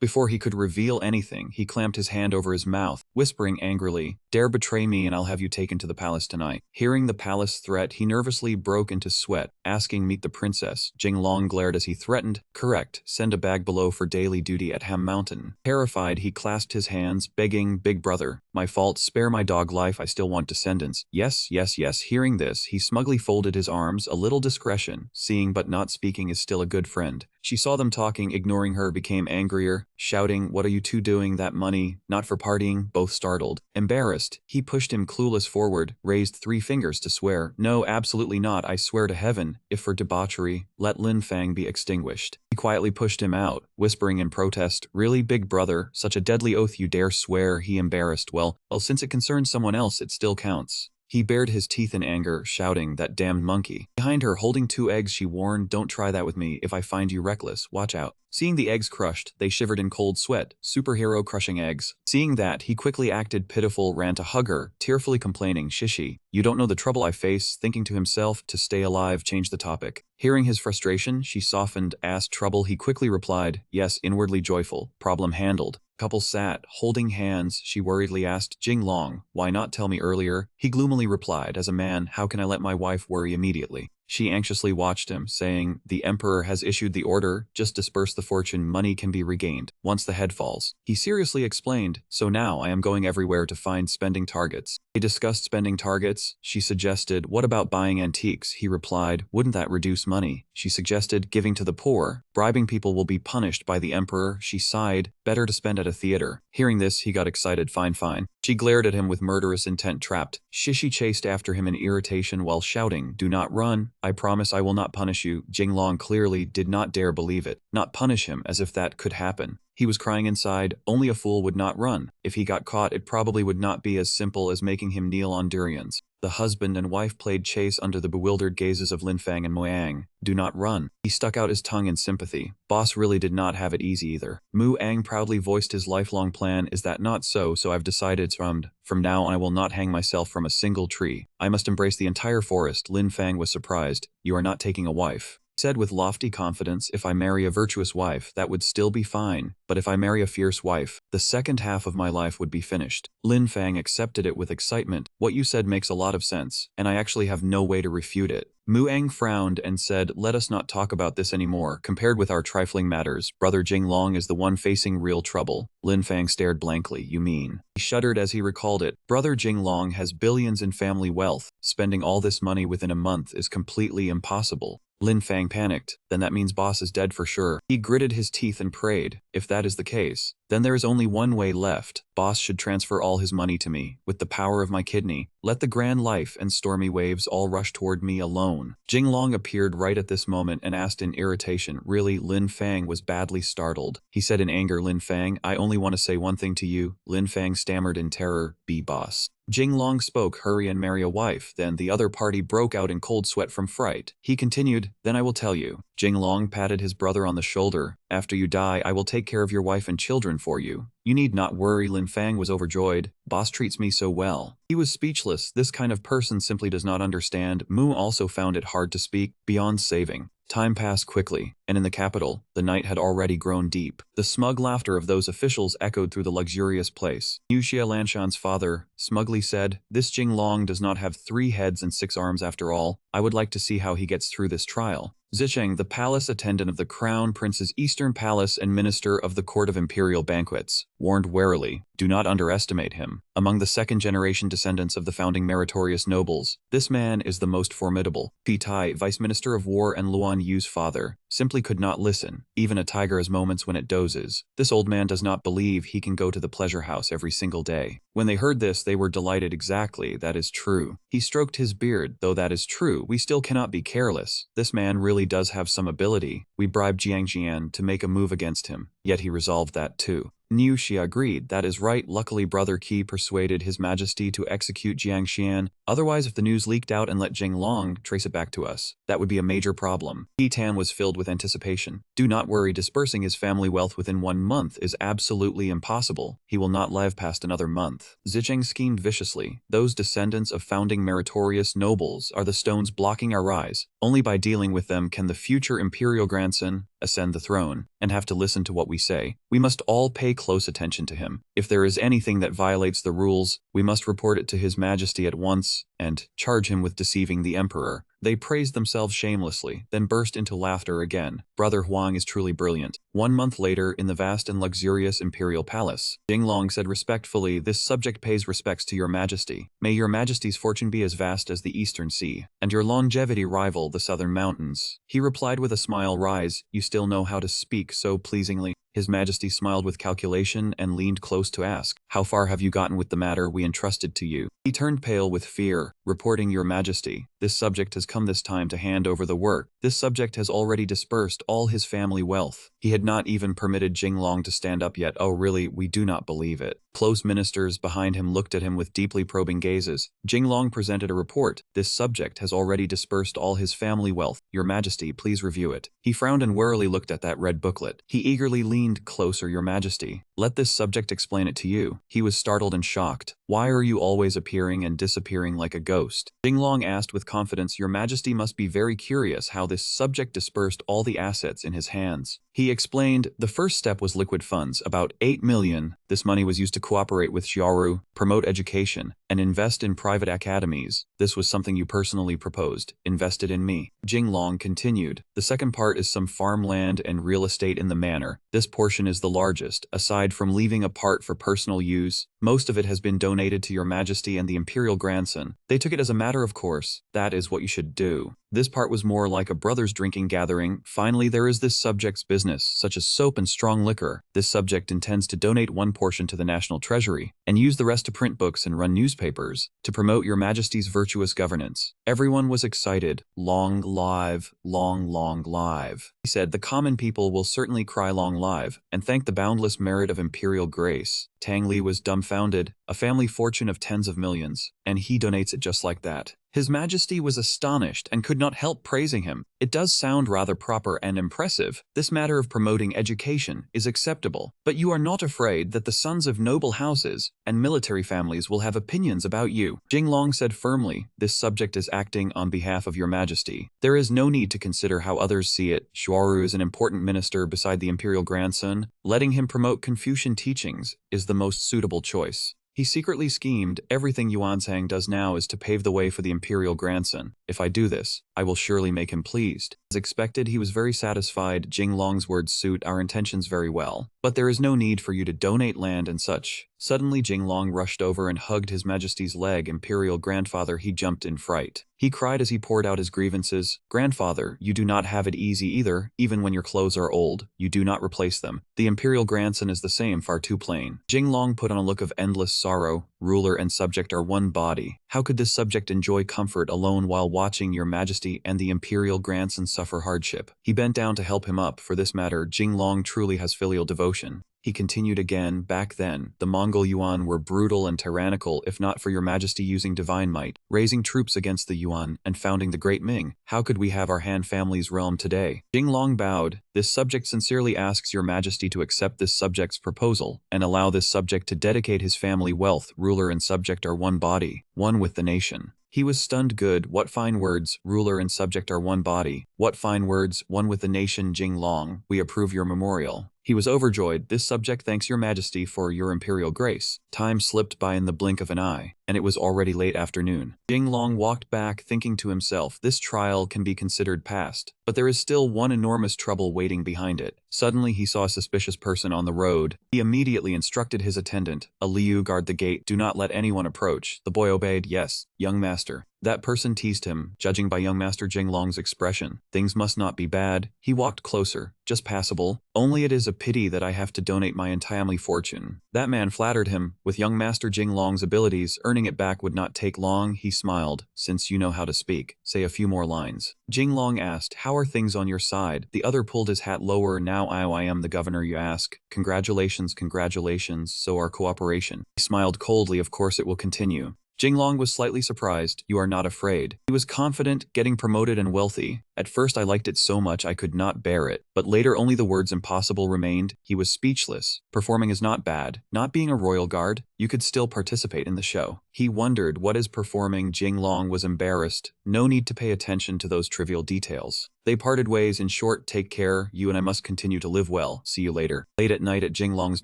Before he could reveal anything, he clamped his hand over his mouth, whispering angrily, dare betray me and I'll have you taken to the palace tonight. Hearing the palace threat, he nervously broke into sweat, asking, meet the princess. Jinglong glared as he threatened, correct, send a bag below for daily duty at Ham Mountain. Terrified, he clasped his hands, begging, big brother, my fault, spare my dog life, I still want descendants. Yes, yes, yes. Hearing this, he smugly folded his arms. A little discretion, seeing but not speaking, is still a good friend. She saw them talking, ignoring her, became angrier, shouting, what are you two doing? That money, not for partying. Both startled. Embarrassed, he pushed him clueless forward, raised 3 fingers to swear. No, absolutely not, I swear to heaven, if for debauchery, let Lin Fang be extinguished. He quietly pushed him out, whispering in protest, really, big brother, such a deadly oath you dare swear? He embarrassed, well, since it concerns someone else, it still counts. He bared his teeth in anger, shouting, that damned monkey. Behind her, holding 2 eggs, she warned, don't try that with me. If I find you reckless, watch out. Seeing the eggs crushed, they shivered in cold sweat. Superhero crushing eggs. Seeing that, he quickly acted pitiful, ran to hug her, tearfully complaining, Shishi, you don't know the trouble I face. Thinking to himself, to stay alive, change the topic. Hearing his frustration, she softened, asked trouble. He quickly replied, yes, inwardly joyful, problem handled. Couple sat, holding hands. She worriedly asked, Jinglong, why not tell me earlier? He gloomily replied, as a man, how can I let my wife worry immediately? She anxiously watched him, saying, the emperor has issued the order, just disperse the fortune, money can be regained once the head falls. He seriously explained, so now I am going everywhere to find spending targets. They discussed spending targets. She suggested, what about buying antiques? He replied, wouldn't that reduce money? She suggested, giving to the poor. Bribing people will be punished by the emperor. She sighed, better to spend at a theater. Hearing this, he got excited, fine. She glared at him with murderous intent. Trapped, Shishi chased after him in irritation while shouting, do not run, I promise I will not punish you. Jinglong clearly did not dare believe it. Not punish him, as if that could happen. He was crying inside, only a fool would not run. If he got caught, it probably would not be as simple as making him kneel on durians. The husband and wife played chase under the bewildered gazes of Lin Fang and Moang. Do not run. He stuck out his tongue in sympathy. Boss really did not have it easy either. Mu Ang proudly voiced his lifelong plan, is that not so? So I've decided from now on I will not hang myself from a single tree. I must embrace the entire forest. Lin Fang was surprised. You are not taking a wife. Said with lofty confidence, if I marry a virtuous wife, that would still be fine, but if I marry a fierce wife, the second half of my life would be finished. Lin Fang accepted it with excitement. What you said makes a lot of sense, and I actually have no way to refute it. Mu Ang frowned and said, let us not talk about this anymore. Compared with our trifling matters, brother Jinglong is the one facing real trouble. Lin Fang stared blankly, you mean? He shuddered as he recalled it. Brother Jinglong has billions in family wealth. Spending all this money within a month is completely impossible. Lin Fang panicked. Then that means boss is dead for sure. He gritted his teeth and prayed, if that is the case, then there is only one way left. Boss should transfer all his money to me, with the power of my kidney. Let the grand life and stormy waves all rush toward me alone. Jinglong appeared right at this moment and asked in irritation, really? Lin Fang was badly startled. He said in anger, Lin Fang, I only want to say one thing to you. Lin Fang stammered in terror, be boss. Jinglong spoke, hurry and marry a wife. Then the other party broke out in cold sweat from fright. He continued, then I will tell you. Jinglong patted his brother on the shoulder. After you die, I will take care of your wife and children for you. You need not worry. Lin Fang was overjoyed. Boss treats me so well. He was speechless. This kind of person simply does not understand. Mu also found it hard to speak, beyond saving. Time passed quickly, and in the capital, the night had already grown deep. The smug laughter of those officials echoed through the luxurious place. Yu Xia Lanshan's father smugly said, this Jinglong does not have 3 heads and 6 arms after all. I would like to see how he gets through this trial. Zicheng, the palace attendant of the Crown Prince's Eastern Palace and minister of the Court of Imperial Banquets, warned warily, do not underestimate him. Among the second-generation descendants of the founding meritorious nobles, this man is the most formidable. Pi Tai, Vice Minister of War and Luan Yu's father, simply could not listen. Even a tiger has moments when it dozes. This old man does not believe he can go to the pleasure house every single day. When they heard this, they were delighted. Exactly, that is true. He stroked his beard. Though that is true, we still cannot be careless. This man really does have some ability. We bribed Jiang Jian to make a move against him, yet he resolved that too. Niu Xia agreed. That is right. Luckily, Brother Qi persuaded His Majesty to execute Jiang Xian. Otherwise, if the news leaked out and let Jing Long trace it back to us, that would be a major problem. Yi Tan was filled with anticipation. Do not worry, dispersing his family wealth within 1 month is absolutely impossible. He will not live past another month. Zicheng schemed viciously. Those descendants of founding meritorious nobles are the stones blocking our rise. Only by dealing with them can the future imperial grandson ascend the throne and have to listen to what we say. We must all pay close attention to him. If there is anything that violates the rules, we must report it to His Majesty at once and charge him with deceiving the emperor. They praised themselves shamelessly, then burst into laughter again. Brother Huang is truly brilliant. 1 month later, in the vast and luxurious imperial palace, Jing Long said respectfully, this subject pays respects to your majesty. May your majesty's fortune be as vast as the eastern sea, and your longevity rival the southern mountains. He replied with a smile, rise, you still know how to speak so pleasingly. His Majesty smiled with calculation and leaned close to ask, how far have you gotten with the matter we entrusted to you? He turned pale with fear, reporting, Your Majesty, this subject has come this time to hand over the work. This subject has already dispersed all his family wealth. He had not even permitted Jing Long to stand up yet. Oh really, we do not believe it. Close ministers behind him looked at him with deeply probing gazes. Jing Long presented a report. This subject has already dispersed all his family wealth. Your Majesty, please review it. He frowned and warily looked at that red booklet. He eagerly leaned closer. Your Majesty, let this subject explain it to you. He was startled and shocked. Why are you always appearing and disappearing like a ghost? Jing Long asked with confidence. Your Majesty must be very curious how this subject dispersed all the assets in his hands. He explained, the first step was liquid funds, about 8 million. This money was used to cooperate with Xiaoru, promote education, and invest in private academies. This was something you personally proposed, invested in me. Jing Long continued, the second part is some farmland and real estate in the manor. This portion is the largest, aside from leaving a part for personal use. Most of it has been donated to your Majesty and the imperial grandson. They took it as a matter of course. That is what you should do. This part was more like a brothers' drinking gathering. Finally, there is this subject's business, such as soap and strong liquor. This subject intends to donate one portion to the national treasury, and use the rest to print books and run newspapers, to promote your Majesty's virtuous governance. Everyone was excited. Long live, long live. He said, the common people will certainly cry long live, and thank the boundless merit of imperial grace. Tang Li was dumbfounded, a family fortune of tens of millions, and he donates it just like that. His Majesty was astonished and could not help praising him. It does sound rather proper and impressive. This matter of promoting education is acceptable, but you are not afraid that the sons of noble houses and military families will have opinions about you. Jing Long said firmly, this subject is acting on behalf of your Majesty. There is no need to consider how others see it. Xiaoru is an important minister beside the imperial grandson. Letting him promote Confucian teachings is the most suitable choice. He secretly schemed. Everything Yuanzhang does now is to pave the way for the imperial grandson. If I do this, I will surely make him pleased. As expected, he was very satisfied. Jing Long's words suit our intentions very well. But there is no need for you to donate land and such. Suddenly Jing Long rushed over and hugged His Majesty's leg. Imperial grandfather, he jumped in fright. He cried as he poured out his grievances. Grandfather, you do not have it easy either. Even when your clothes are old, you do not replace them. The imperial grandson is the same, far too plain. Jing Long put on a look of endless sorrow. Ruler and subject are one body. How could this subject enjoy comfort alone while watching your Majesty and the imperial grandson suffer hardship? He bent down to help him up. For this matter, Jing Long truly has filial devotion. He continued again, back then, the Mongol Yuan were brutal and tyrannical if not for your Majesty using divine might, raising troops against the Yuan, and founding the Great Ming. How could we have our Han family's realm today? Jing Long bowed. This subject sincerely asks your Majesty to accept this subject's proposal, and allow this subject to dedicate his family wealth. Ruler and subject are one body, one with the nation. He was stunned. Good, what fine words. Ruler and subject are one body. What fine words, one with the nation. Jing Long, we approve your memorial. He was overjoyed. This subject thanks your majesty for your imperial grace. Time slipped by in the blink of an eye, and it was already late afternoon. Jinglong walked back thinking to himself, this trial can be considered past, but there is still one enormous trouble waiting behind it. Suddenly he saw a suspicious person on the road. He immediately instructed his attendant, a Liu, guard the gate, do not let anyone approach. The boy obeyed. Yes, young master. That person teased him, judging by young master Jinglong's expression. Things must not be bad. He walked closer, just passable. Only it is a pity that I have to donate my untimely fortune. That man flattered him. With young master Jinglong's abilities, earning it back would not take long. He smiled. Since you know how to speak, say a few more lines. Jinglong asked, how are things on your side? The other pulled his hat lower. Now I am the governor, you ask. Congratulations, congratulations, so our cooperation. He smiled coldly. Of course it will continue. Jinglong was slightly surprised. You are not afraid. He was confident, getting promoted and wealthy. At first I liked it so much I could not bear it, but later only the words impossible remained. He was speechless. Performing is not bad. Not being a royal guard, you could still participate in the show. He wondered, what is performing? Jinglong was embarrassed. No need to pay attention to those trivial details. They parted ways. In short, take care, you and I must continue to live well. See you later. Late at night at Jinglong's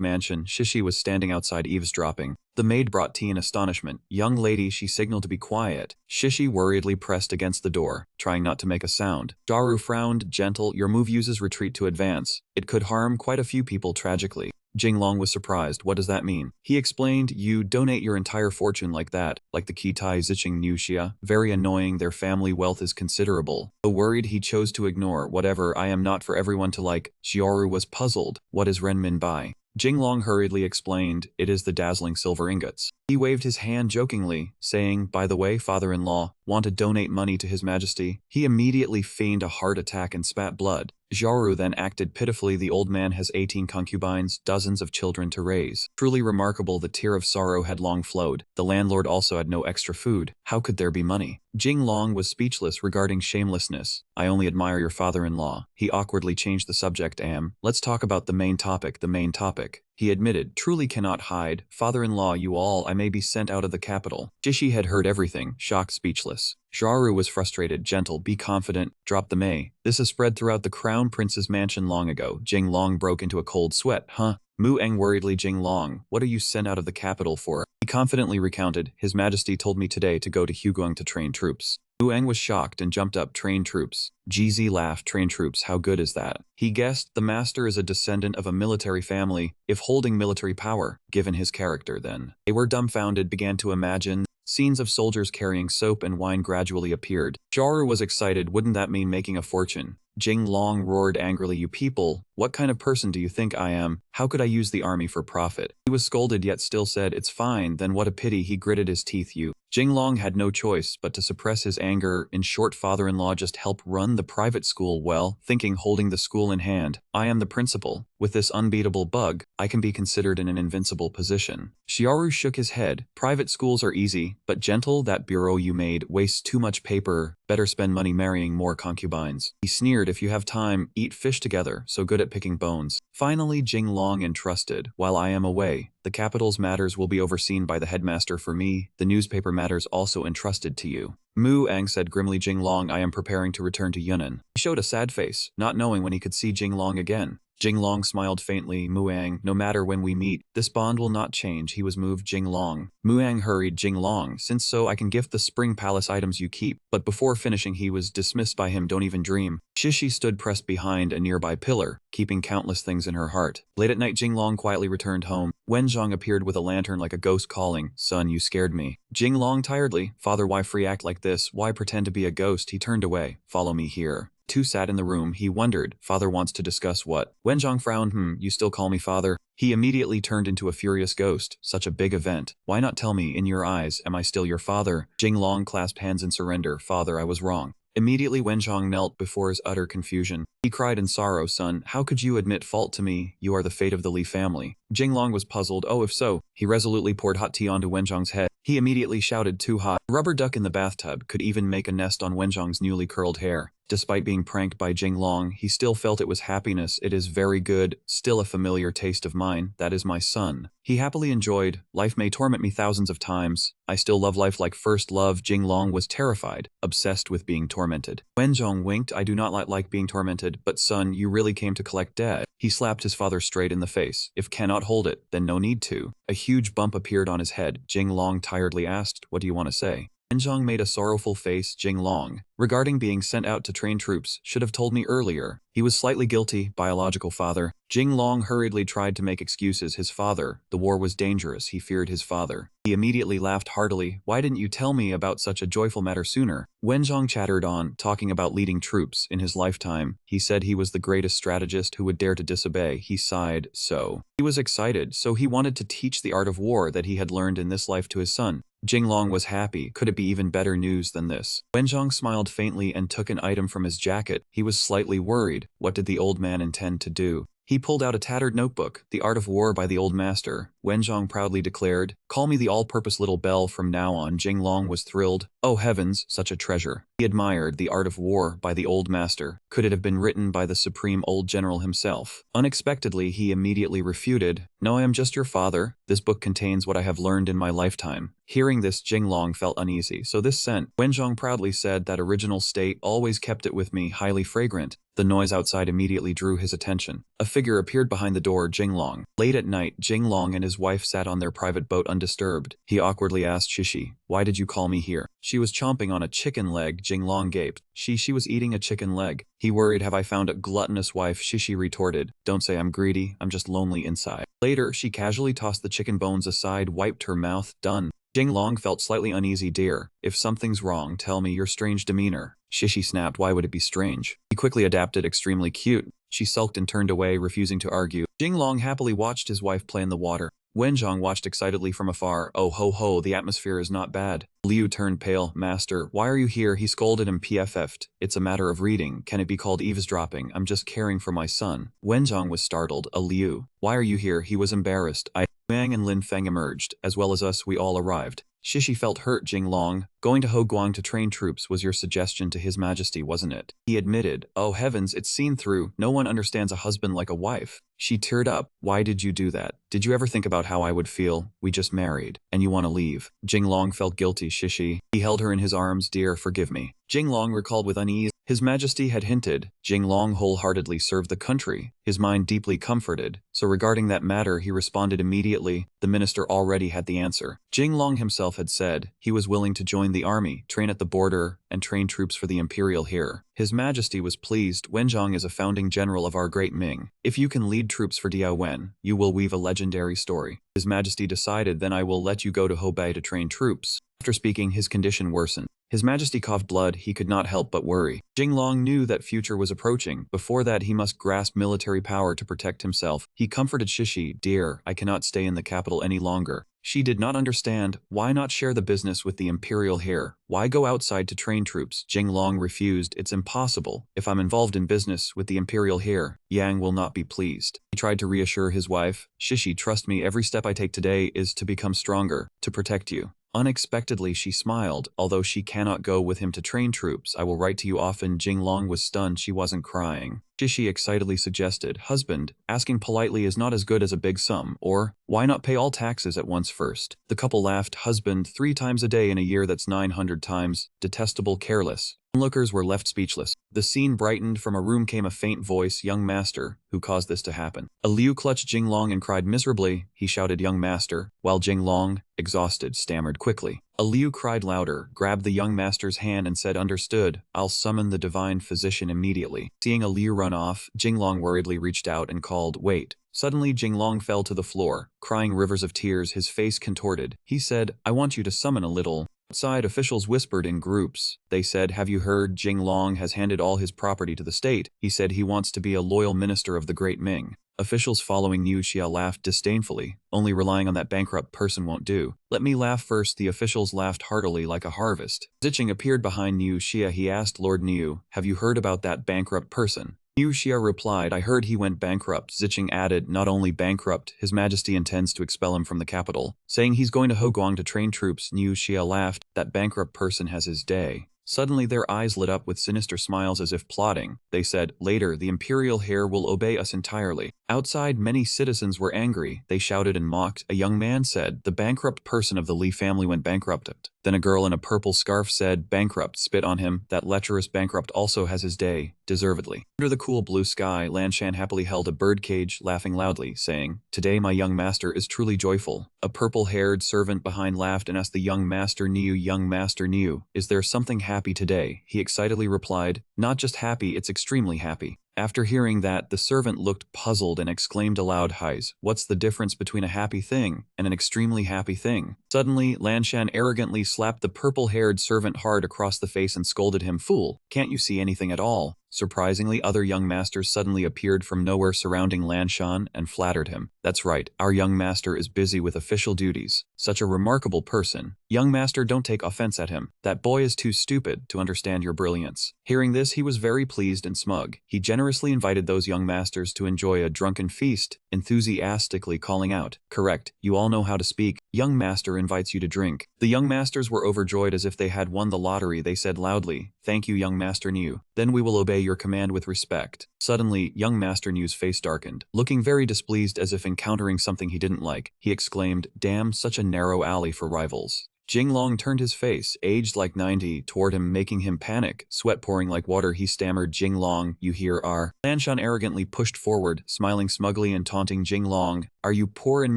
mansion, Shishi was standing outside eavesdropping. The maid brought tea in astonishment. Young lady, she signaled to be quiet. Shishi worriedly pressed against the door, trying not to make a sound. Jaru frowned. Gentle, your move uses retreat to advance. It could harm quite a few people tragically. Jinglong was surprised. What does that mean? He explained, you donate your entire fortune like that, like the Kitai Ziching Nuxia. Very annoying, their family wealth is considerable. Though worried, he chose to ignore. Whatever, I am not for everyone to like. Xiaoru was puzzled. What is Renmin Bai? Jinglong hurriedly explained, it is the dazzling silver ingots. He waved his hand jokingly, saying, by the way, father-in-law, want to donate money to his majesty? He immediately feigned a heart attack and spat blood. Xiaoru then acted pitifully. The old man has 18 concubines, dozens of children to raise. Truly remarkable, the tear of sorrow had long flowed. The landlord also had no extra food. How could there be money? Jinglong was speechless regarding shamelessness. I only admire your father-in-law. He awkwardly changed the subject. Let's talk about the main topic. The main topic. He admitted, truly cannot hide. Father-in-law, you all, I may be sent out of the capital. Shishi had heard everything, shocked, speechless. Xiaoru was frustrated. Gentle, be confident, drop the may. This has spread throughout the crown prince's mansion long ago. Jinglong broke into a cold sweat. Huh? Mu Eng worriedly. Jinglong, what are you sent out of the capital for? He confidently recounted, His Majesty told me today to go to Huguang to train troops. Mu Eng was shocked and jumped up. Train troops. GZ laughed. Train troops, how good is that? He guessed the master is a descendant of a military family, if holding military power, given his character then. They were dumbfounded, began to imagine. Scenes of soldiers carrying soap and wine gradually appeared. Xiaoru was excited. Wouldn't that mean making a fortune? Jinglong roared angrily. You people, what kind of person do you think I am? How could I use the army for profit? He was scolded yet still said, it's fine, then what a pity. He gritted his teeth. Jinglong had no choice but to suppress his anger. In short, father-in-law just help run the private school well, thinking holding the school in hand. I am the principal. With this unbeatable bug, I can be considered in an invincible position. Xiaoru shook his head. Private schools are easy, but Gentle, that bureau you made wastes too much paper. Better spend money marrying more concubines. He sneered, if you have time, eat fish together, so good at picking bones. Finally, Jinglong entrusted, while I am away, the capital's matters will be overseen by the headmaster. For me, the newspaper matters also entrusted to you. Mu Eng said grimly. Jinglong, I am preparing to return to Yunnan. He showed a sad face, not knowing when he could see Jinglong again. Jinglong smiled faintly. Muang, no matter when we meet, this bond will not change. He was moved. Jinglong. Muang hurried. Jinglong, since so I can gift the Spring Palace items you keep. But before finishing he was dismissed by him. Don't even dream. Shishi stood pressed behind a nearby pillar, keeping countless things in her heart. Late at night Jinglong quietly returned home. Wenzhong appeared with a lantern like a ghost calling, son, you scared me. Jinglong tiredly, father, why free act like this? Why pretend to be a ghost? He turned away. Follow me here. Two sat in the room. He wondered, father wants to discuss what? Wenzhong frowned. You still call me father? He immediately turned into a furious ghost. Such a big event. Why not tell me, in your eyes, am I still your father? Jinglong clasped hands in surrender. Father, I was wrong. Immediately Wenzhong knelt before his utter confusion. He cried in sorrow, son, how could you admit fault to me? You are the fate of the Li family. Jinglong was puzzled. Oh, if so. He resolutely poured hot tea onto Wenzhong's head. He immediately shouted, too hot. The rubber duck in the bathtub could even make a nest on Wenzhong's newly curled hair. Despite being pranked by Jinglong, he still felt it was happiness. It is very good, still a familiar taste of mine, that is my son. He happily enjoyed, life may torment me thousands of times, I still love life like first love. Jinglong was terrified, obsessed with being tormented. Wenzhong winked, I do not like being tormented, but son, you really came to collect debt. He slapped his father straight in the face. If cannot hold it, then no need to. A huge bump appeared on his head. Jinglong tiredly asked, what do you want to say? Wenzhong made a sorrowful face. Jinglong, regarding being sent out to train troops, should have told me earlier. He was slightly guilty, biological father. Jinglong hurriedly tried to make excuses. His father, the war was dangerous, he feared his father. He immediately laughed heartily. Why didn't you tell me about such a joyful matter sooner? Wenzhong chattered on, talking about leading troops in his lifetime. He said he was the greatest strategist who would dare to disobey. He sighed, so. He was excited, so he wanted to teach the art of war that he had learned in this life to his son. Jinglong was happy. Could it be even better news than this? Wenzhong smiled faintly and took an item from his jacket. He was slightly worried. What did the old man intend to do? He pulled out a tattered notebook, The Art of War by the Old Master. Wenzhong proudly declared, call me the all-purpose little bell from now on. Jinglong was thrilled. Oh heavens, such a treasure. He admired The Art of War by the Old Master. Could it have been written by the supreme old general himself? Unexpectedly, he immediately refuted, no, I am just your father. This book contains what I have learned in my lifetime. Hearing this, Jinglong felt uneasy. So this scent, Wenzhong proudly said, that original state, always kept it with me, highly fragrant. The noise outside immediately drew his attention. A figure appeared behind the door. Jinglong. Late at night, Jinglong and his wife sat on their private boat undisturbed. He awkwardly asked Shishi, why did you call me here? She was chomping on a chicken leg. Jinglong gaped. She was eating a chicken leg. He worried, have I found a gluttonous wife? Shishi retorted, don't say I'm greedy, I'm just lonely inside. Later, she casually tossed the chicken bones aside, wiped her mouth, done. Jinglong felt slightly uneasy. Dear, if something's wrong, tell me. Your strange demeanor. Shishi snapped, why would it be strange? He quickly adapted, extremely cute. She sulked and turned away, refusing to argue. Jinglong happily watched his wife play in the water. Wenzhong watched excitedly from afar. Oh ho ho, the atmosphere is not bad. Liu turned pale. Master, why are you here? He scolded and PFF'd. It's a matter of reading. Can it be called eavesdropping? I'm just caring for my son. Wenzhong was startled. A Liu. Why are you here? He was embarrassed. Wang and Lin Feng emerged. As well as us, we all arrived. Shishi felt hurt. Jinglong, going to Hoguang to train troops was your suggestion to His Majesty, wasn't it? He admitted. Oh heavens, it's seen through. No one understands a husband like a wife. She teared up. Why did you do that? Did you ever think about how I would feel? We just married. And you want to leave. Jinglong felt guilty. Shishi. He held her in his arms. Dear, forgive me. Jinglong recalled with unease. His Majesty had hinted. Jinglong wholeheartedly served the country, his mind deeply comforted, so regarding that matter he responded immediately. The minister already had the answer. Jinglong himself had said he was willing to join the army, train at the border, and train troops for the imperial here. His Majesty was pleased. Wenzhong is a founding general of our great Ming. If you can lead troops for Diao Wen, you will weave a legendary story. His Majesty decided, then I will let you go to Hubei to train troops. After speaking, his condition worsened. His Majesty coughed blood. He could not help but worry. Jinglong knew that future was approaching. Before that, he must grasp military power to protect himself. He comforted Shishi. Dear, I cannot stay in the capital any longer. She did not understand. Why not share the business with the imperial heir? Why go outside to train troops? Jinglong refused. It's impossible. If I'm involved in business with the imperial heir, Yang will not be pleased. He tried to reassure his wife. Shishi, trust me, every step I take today is to become stronger, to protect you. Unexpectedly, she smiled. Although she cannot go with him to train troops, I will write to you often. Jinglong was stunned. She wasn't crying. Shishi excitedly suggested, husband, asking politely is not as good as a big sum, or, why not pay all taxes at once first? The couple laughed. Husband, 3 times a day in a year, that's 900 times. Detestable, careless. Onlookers were left speechless. The scene brightened. From a room came a faint voice. Young master, who caused this to happen? A Liu clutched Jinglong and cried miserably. He shouted, young master, while Jinglong, exhausted, stammered quickly. A Liu cried louder, grabbed the young master's hand and said, understood, I'll summon the divine physician immediately. Seeing a Liu run off, Jinglong worriedly reached out and called, wait. Suddenly, Jinglong fell to the floor, crying rivers of tears, his face contorted. He said, I want you to summon a little. Outside, officials whispered in groups. They said, have you heard? Jinglong has handed all his property to the state. He said he wants to be a loyal minister of the great Ming. Officials following Niu Xia laughed disdainfully. Only relying on that bankrupt person won't do. Let me laugh first. The officials laughed heartily like a harvest. Zicheng appeared behind Niu Xia. He asked, Lord Niu, have you heard about that bankrupt person? Yu Xia replied, I heard he went bankrupt. Zicheng added, not only bankrupt, His Majesty intends to expel him from the capital, saying he's going to Hoguang to train troops. Yu Xia laughed, that bankrupt person has his day. Suddenly their eyes lit up with sinister smiles as if plotting. They said, later, the imperial heir will obey us entirely. Outside, many citizens were angry. They shouted and mocked. A young man said, the bankrupt person of the Li family went bankrupt. Then a girl in a purple scarf said, bankrupt, spit on him. That lecherous bankrupt also has his day, deservedly. Under the cool blue sky, Lanshan happily held a birdcage, laughing loudly, saying, today my young master is truly joyful. A purple-haired servant behind laughed and asked the young master Niu, is there something happy today? He excitedly replied, not just happy, it's extremely happy. After hearing that, the servant looked puzzled and exclaimed aloud, Heis, what's the difference between a happy thing and an extremely happy thing? Suddenly, Lanshan arrogantly slapped the purple-haired servant hard across the face and scolded him, fool, can't you see anything at all? Surprisingly, other young masters suddenly appeared from nowhere surrounding Lanshan and flattered him. That's right, our young master is busy with official duties. Such a remarkable person. Young master, don't take offense at him. That boy is too stupid to understand your brilliance. Hearing this, he was very pleased and smug. He generously invited those young masters to enjoy a drunken feast, enthusiastically calling out, correct, you all know how to speak. Young master invites you to drink. The young masters were overjoyed as if they had won the lottery. They said loudly, thank you, young master Niu. Then we will obey your command with respect. Suddenly, young master Niu's face darkened. Looking very displeased as if encountering something he didn't like, he exclaimed, damn, such a narrow alley for rivals. Jinglong turned his face, aged like 90, toward him, making him panic. Sweat pouring like water, he stammered, Jinglong, you here are. Lanshan arrogantly pushed forward, smiling smugly and taunting Jinglong. Are you poor and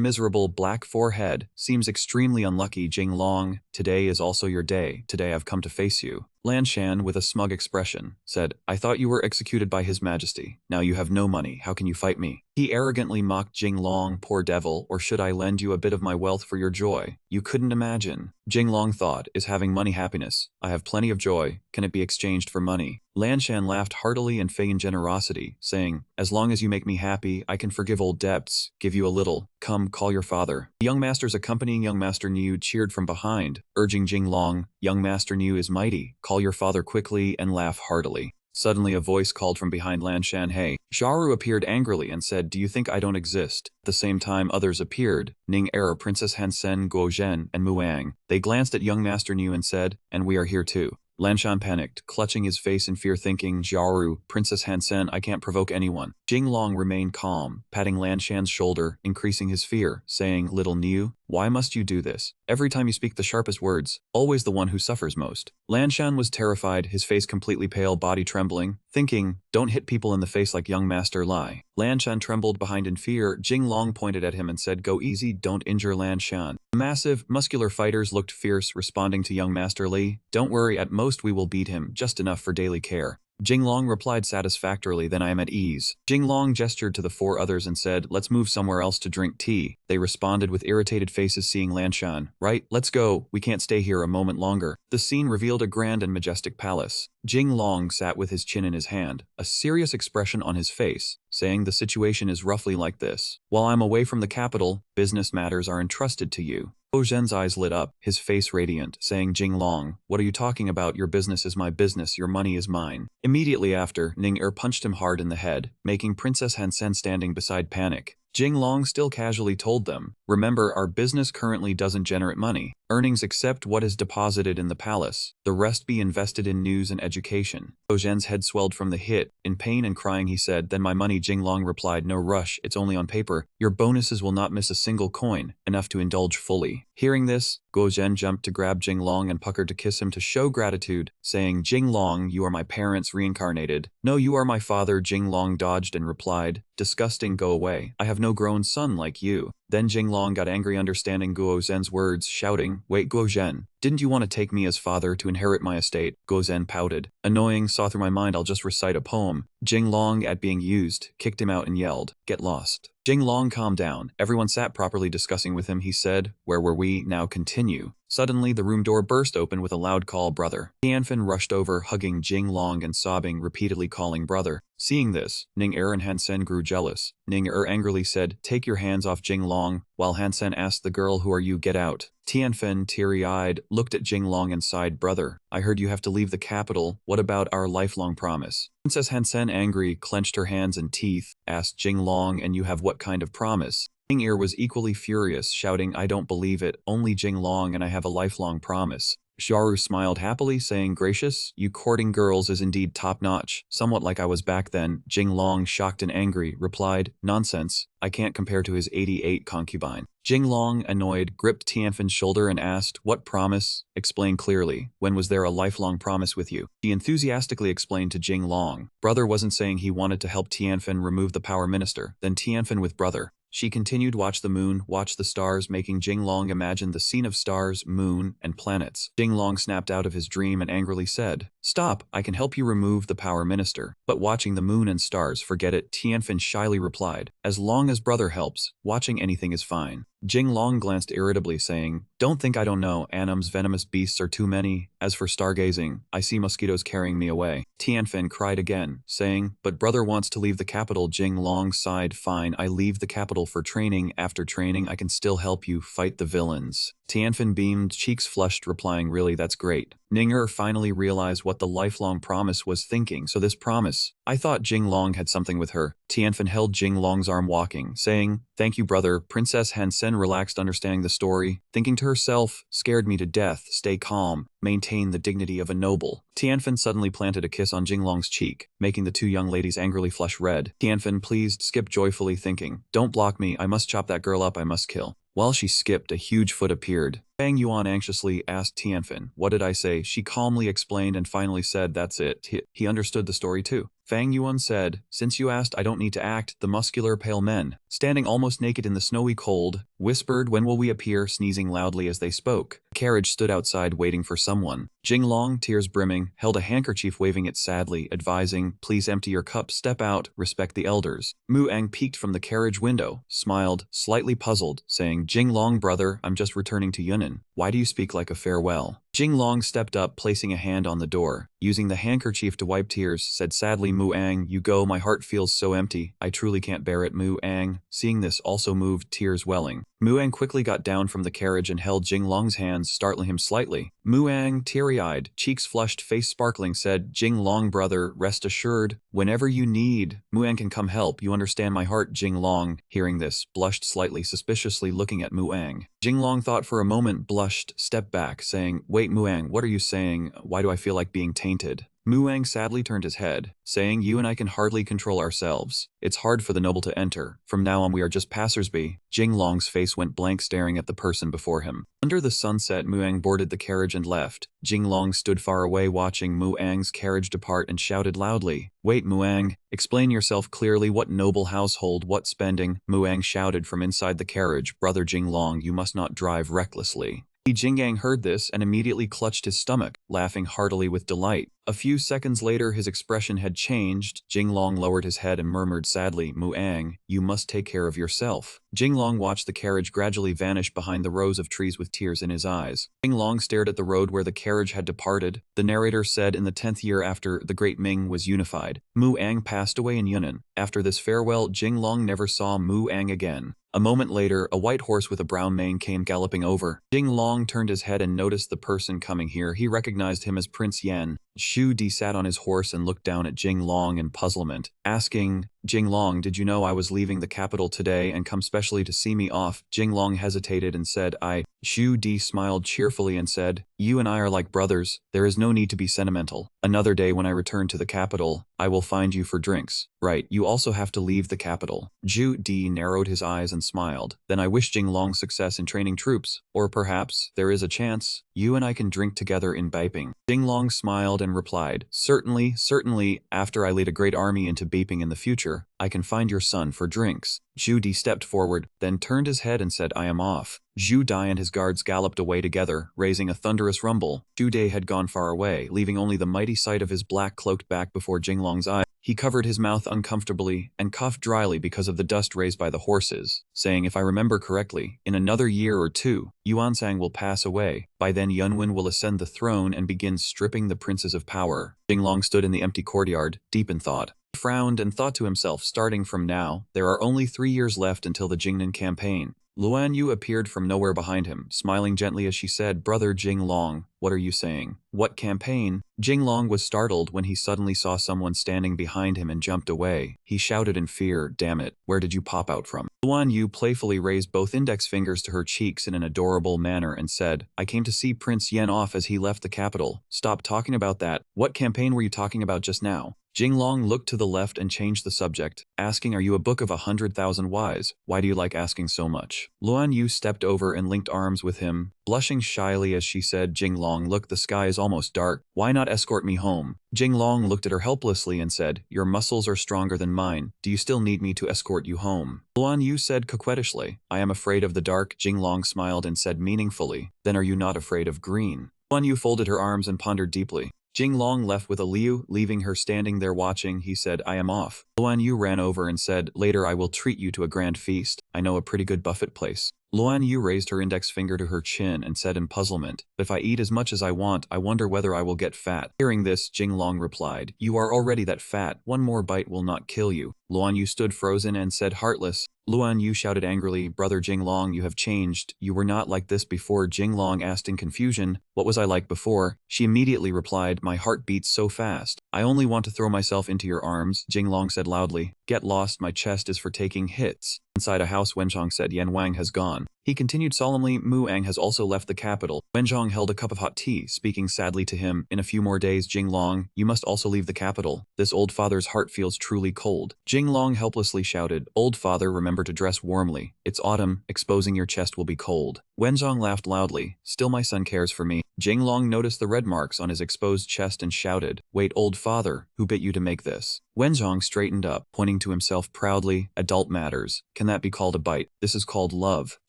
miserable, black forehead? Seems extremely unlucky, Jinglong. Today is also your day. Today I've come to face you. Lanshan, with a smug expression, said, I thought you were executed by His Majesty. Now you have no money. How can you fight me? He arrogantly mocked Jinglong, poor devil, or should I lend you a bit of my wealth for your joy? You couldn't imagine. Jinglong thought, is having money happiness? I have plenty of joy. Can it be exchanged for money? Lanshan laughed heartily and feigned generosity, saying, as long as you make me happy, I can forgive old debts, give you a little. Come, call your father. The young masters accompanying young master Niu cheered from behind, urging Jinglong, young master Niu is mighty, call your father quickly and laugh heartily. Suddenly a voice called from behind Lanshan, hey. Xiaoru appeared angrily and said, do you think I don't exist? At the same time others appeared, Ning Er, Princess Hansen, Guozhen, and Muang. They glanced at young master Niu and said, and we are here too. Lanshan panicked, clutching his face in fear, thinking, Xiaoru, Princess Hansen, I can't provoke anyone. Jinglong remained calm, patting Lanshan's shoulder, increasing his fear, saying, little Niu, why must you do this? Every time you speak the sharpest words, always the one who suffers most. Lanshan was terrified, his face completely pale, body trembling, thinking, don't hit people in the face like young master Lai. Lanshan trembled behind in fear. Jinglong pointed at him and said, go easy, don't injure Lanshan. The massive, muscular fighters looked fierce, responding to young master Li, don't worry, at most we will beat him, just enough for daily care. Jinglong replied satisfactorily, then I am at ease. Jinglong gestured to the four others and said, let's move somewhere else to drink tea. They responded with irritated faces, seeing Lanshan. Right, let's go, we can't stay here a moment longer. The scene revealed a grand and majestic palace. Jinglong sat with his chin in his hand, a serious expression on his face, saying the situation is roughly like this. While I'm away from the capital, business matters are entrusted to you. Zhen's eyes lit up, his face radiant, saying, Jinglong, what are you talking about? Your business is my business, your money is mine. Immediately after, Ning Er punched him hard in the head, making Princess Hansen standing beside panic. Jinglong still casually told them, remember, our business currently doesn't generate money. Earnings except what is deposited in the palace. The rest be invested in news and education. Zhen's head swelled from the hit. In pain and crying he said, then my money. Jinglong replied, no rush, it's only on paper. Your bonuses will not miss a single coin, enough to indulge fully. Hearing this, Guozhen jumped to grab Jinglong and puckered to kiss him to show gratitude, saying, Jinglong, you are my parents reincarnated. No, you are my father. Jinglong dodged and replied, disgusting, go away. I have no grown son like you. Then Jinglong got angry, understanding Guozhen's words, shouting, wait, Guozhen, didn't you want to take me as father to inherit my estate? Guozhen pouted. Annoying, saw through my mind, I'll just recite a poem. Jinglong, at being used, kicked him out and yelled, get lost. Jinglong calmed down. Everyone sat properly discussing with him. He said, where were we? Now continue. Suddenly, the room door burst open with a loud call, "Brother." Tianfen rushed over, hugging Jinglong and sobbing, repeatedly calling brother. Seeing this, Ning-Er and Hansen grew jealous. Ning-Er angrily said, "Take your hands off Jinglong," while Hansen asked the girl, "Who are you? Get out." Tianfen, teary-eyed, looked at Jinglong and sighed, "Brother, I heard you have to leave the capital. What about our lifelong promise?" Princess Hansen, angry, clenched her hands and teeth, asked Jinglong, "And you have what kind of promise?" Ning-Er was equally furious, shouting, "I don't believe it, only Jinglong and I have a lifelong promise." Xiaoru smiled happily, saying, "Gracious, you courting girls is indeed top-notch, somewhat like I was back then." Jinglong, shocked and angry, replied, "Nonsense, I can't compare to his 88 concubine." Jinglong, annoyed, gripped Tianfen's shoulder and asked, "What promise? Explain clearly. When was there a lifelong promise with you?" He enthusiastically explained to Jinglong. Brother wasn't saying he wanted to help Tianfen remove the power minister. Then Tianfen with brother. She continued, "Watch the moon, watch the stars," making Jinglong imagine the scene of stars, moon, and planets. Jinglong snapped out of his dream and angrily said, "Stop, I can help you remove the power minister. But watching the moon and stars, forget it." Tianfen shyly replied, "As long as brother helps, watching anything is fine." Jinglong glanced irritably, saying, "Don't think I don't know, Anim's venomous beasts are too many. As for stargazing, I see mosquitoes carrying me away." Tianfen cried again, saying, "But brother wants to leave the capital." Jinglong sighed, "Fine, I leave the capital for training. After training, I can still help you fight the villains." Tianfen beamed, cheeks flushed, replying, "Really, that's great." Ning-Er finally realized what the lifelong promise was thinking. So this promise, I thought Jinglong had something with her. Tianfen held Jinglong's arm, walking, saying, "Thank you, brother." Princess Hansen relaxed, understanding the story, thinking to herself, "Scared me to death. Stay calm. Maintain the dignity of a noble." Tianfen suddenly planted a kiss on Jinglong's cheek, making the two young ladies angrily flush red. Tianfen, pleased, skipped joyfully, thinking, "Don't block me. I must chop that girl up. I must kill." While she skipped, a huge foot appeared. Fang Yuan anxiously asked Tianfen, "What did I say?" She calmly explained and finally said, "That's it." He understood the story too. Fang Yuan said, "Since you asked, I don't need to act." The muscular pale men, standing almost naked in the snowy cold, whispered, "When will we appear?" sneezing loudly as they spoke. The carriage stood outside waiting for someone. Jinglong, tears brimming, held a handkerchief, waving it sadly, advising, "Please empty your cup, step out, respect the elders." Mu Ang peeked from the carriage window, smiled, slightly puzzled, saying, "Jinglong, brother, I'm just returning to Yunnan. Why do you speak like a farewell?" Jinglong stepped up, placing a hand on the door. Using the handkerchief to wipe tears, said sadly, "Mu Ang, you go, my heart feels so empty. I truly can't bear it." Mu Ang, seeing this, also moved, tears welling. Mu Ang quickly got down from the carriage and held Jinglong's hands, startling him slightly. Mu Ang, teary-eyed, cheeks flushed, face sparkling, said, "Jinglong, brother, rest assured, whenever you need, Mu Ang can come help. You understand my heart." Jinglong, hearing this, blushed slightly, suspiciously looking at Mu Ang. Jinglong thought for a moment, blushed, stepped back, saying, "Wait, Mu Ang, what are you saying? Why do I feel like being tainted?" Mu Ang sadly turned his head, saying, "You and I can hardly control ourselves. It's hard for the noble to enter. From now on we are just passers-by." Jinglong's face went blank, staring at the person before him. Under the sunset, Mu Ang boarded the carriage and left. Jinglong stood far away, watching Mu Ang's carriage depart, and shouted loudly, "Wait, Mu Ang, explain yourself clearly. What noble household, what spending?" Mu Ang shouted from inside the carriage, "Brother Jinglong, you must not drive recklessly." Jingang heard this and immediately clutched his stomach, laughing heartily with delight. A few seconds later, his expression had changed. Jinglong lowered his head and murmured sadly, "Mu Ang, you must take care of yourself." Jinglong watched the carriage gradually vanish behind the rows of trees with tears in his eyes. Jinglong stared at the road where the carriage had departed. The narrator said, in the 10th year after the Great Ming was unified, Mu Ang passed away in Yunnan. After this farewell, Jinglong never saw Mu Ang again. A moment later, a white horse with a brown mane came galloping over. Jinglong turned his head and noticed the person coming here. He recognized him as Prince Yan. Shu Di sat on his horse and looked down at Jinglong in puzzlement, asking, "Jinglong, did you know I was leaving the capital today and come specially to see me off?" Jinglong hesitated and said, "I." Shu Di smiled cheerfully and said, "You and I are like brothers. There is no need to be sentimental. Another day when I return to the capital, I will find you for drinks." "Right, you also have to leave the capital." Shu Di narrowed his eyes and smiled. "Then I wish Jinglong success in training troops. Or perhaps, there is a chance, you and I can drink together in Beiping." Jinglong smiled and replied, "Certainly, certainly, after I lead a great army into Beiping in the future, I can find your son for drinks." Zhu Di stepped forward, then turned his head and said, "I am off." Zhu Dai and his guards galloped away together, raising a thunderous rumble. Zhu Dai had gone far away, leaving only the mighty sight of his black cloaked back before Jinglong's eye. He covered his mouth uncomfortably and coughed dryly because of the dust raised by the horses, saying, if I remember correctly, in another year or two, Yuansang will pass away. By then Yunwen will ascend the throne and begin stripping the princes of power. Jinglong stood in the empty courtyard, deep in thought. He frowned and thought to himself, starting from now, there are only 3 years left until the Jingnan campaign. Luan Yu appeared from nowhere behind him, smiling gently as she said, Brother Jinglong, what are you saying? What campaign? Jinglong was startled when he suddenly saw someone standing behind him and jumped away. He shouted in fear, damn it, where did you pop out from? Luan Yu playfully raised both index fingers to her cheeks in an adorable manner and said, I came to see Prince Yen off as he left the capital. Stop talking about that. What campaign were you talking about just now? Jinglong looked to the left and changed the subject, asking, are you a book of 100,000 whys? Why do you like asking so much? Luan Yu stepped over and linked arms with him, blushing shyly as she said, Jinglong, look, the sky is almost dark. Why not escort me home? Jinglong looked at her helplessly and said, your muscles are stronger than mine. Do you still need me to escort you home? Luan Yu said coquettishly, I am afraid of the dark. Jinglong smiled and said meaningfully, then are you not afraid of green? Luan Yu folded her arms and pondered deeply. Jinglong left with a Liu, leaving her standing there watching. He said, I am off. Luan Yu ran over and said, later I will treat you to a grand feast. I know a pretty good buffet place. Luan Yu raised her index finger to her chin and said in puzzlement, if I eat as much as I want, I wonder whether I will get fat. Hearing this, Jinglong replied, you are already that fat, one more bite will not kill you. Luan Yu stood frozen and said, heartless. Luan Yu shouted angrily, brother Jinglong, you have changed. You were not like this before. Jinglong asked in confusion, what was I like before? She immediately replied, my heart beats so fast. I only want to throw myself into your arms. Jinglong said loudly, get lost, my chest is for taking hits. Inside a house, Wenchong said, Yan Wang has gone. He continued solemnly, Mu Ang has also left the capital. Wenchong held a cup of hot tea, speaking sadly to him, in a few more days, Jinglong, you must also leave the capital. This old father's heart feels truly cold. Jinglong helplessly shouted, old father, remember to dress warmly. It's autumn, exposing your chest will be cold. Wenchong laughed loudly, still my son cares for me. Jinglong noticed the red marks on his exposed chest and shouted, wait, old father, who bit you to make this? Wenchong straightened up, pointing to himself proudly, adult matters. Can that be called a bite? This is called love.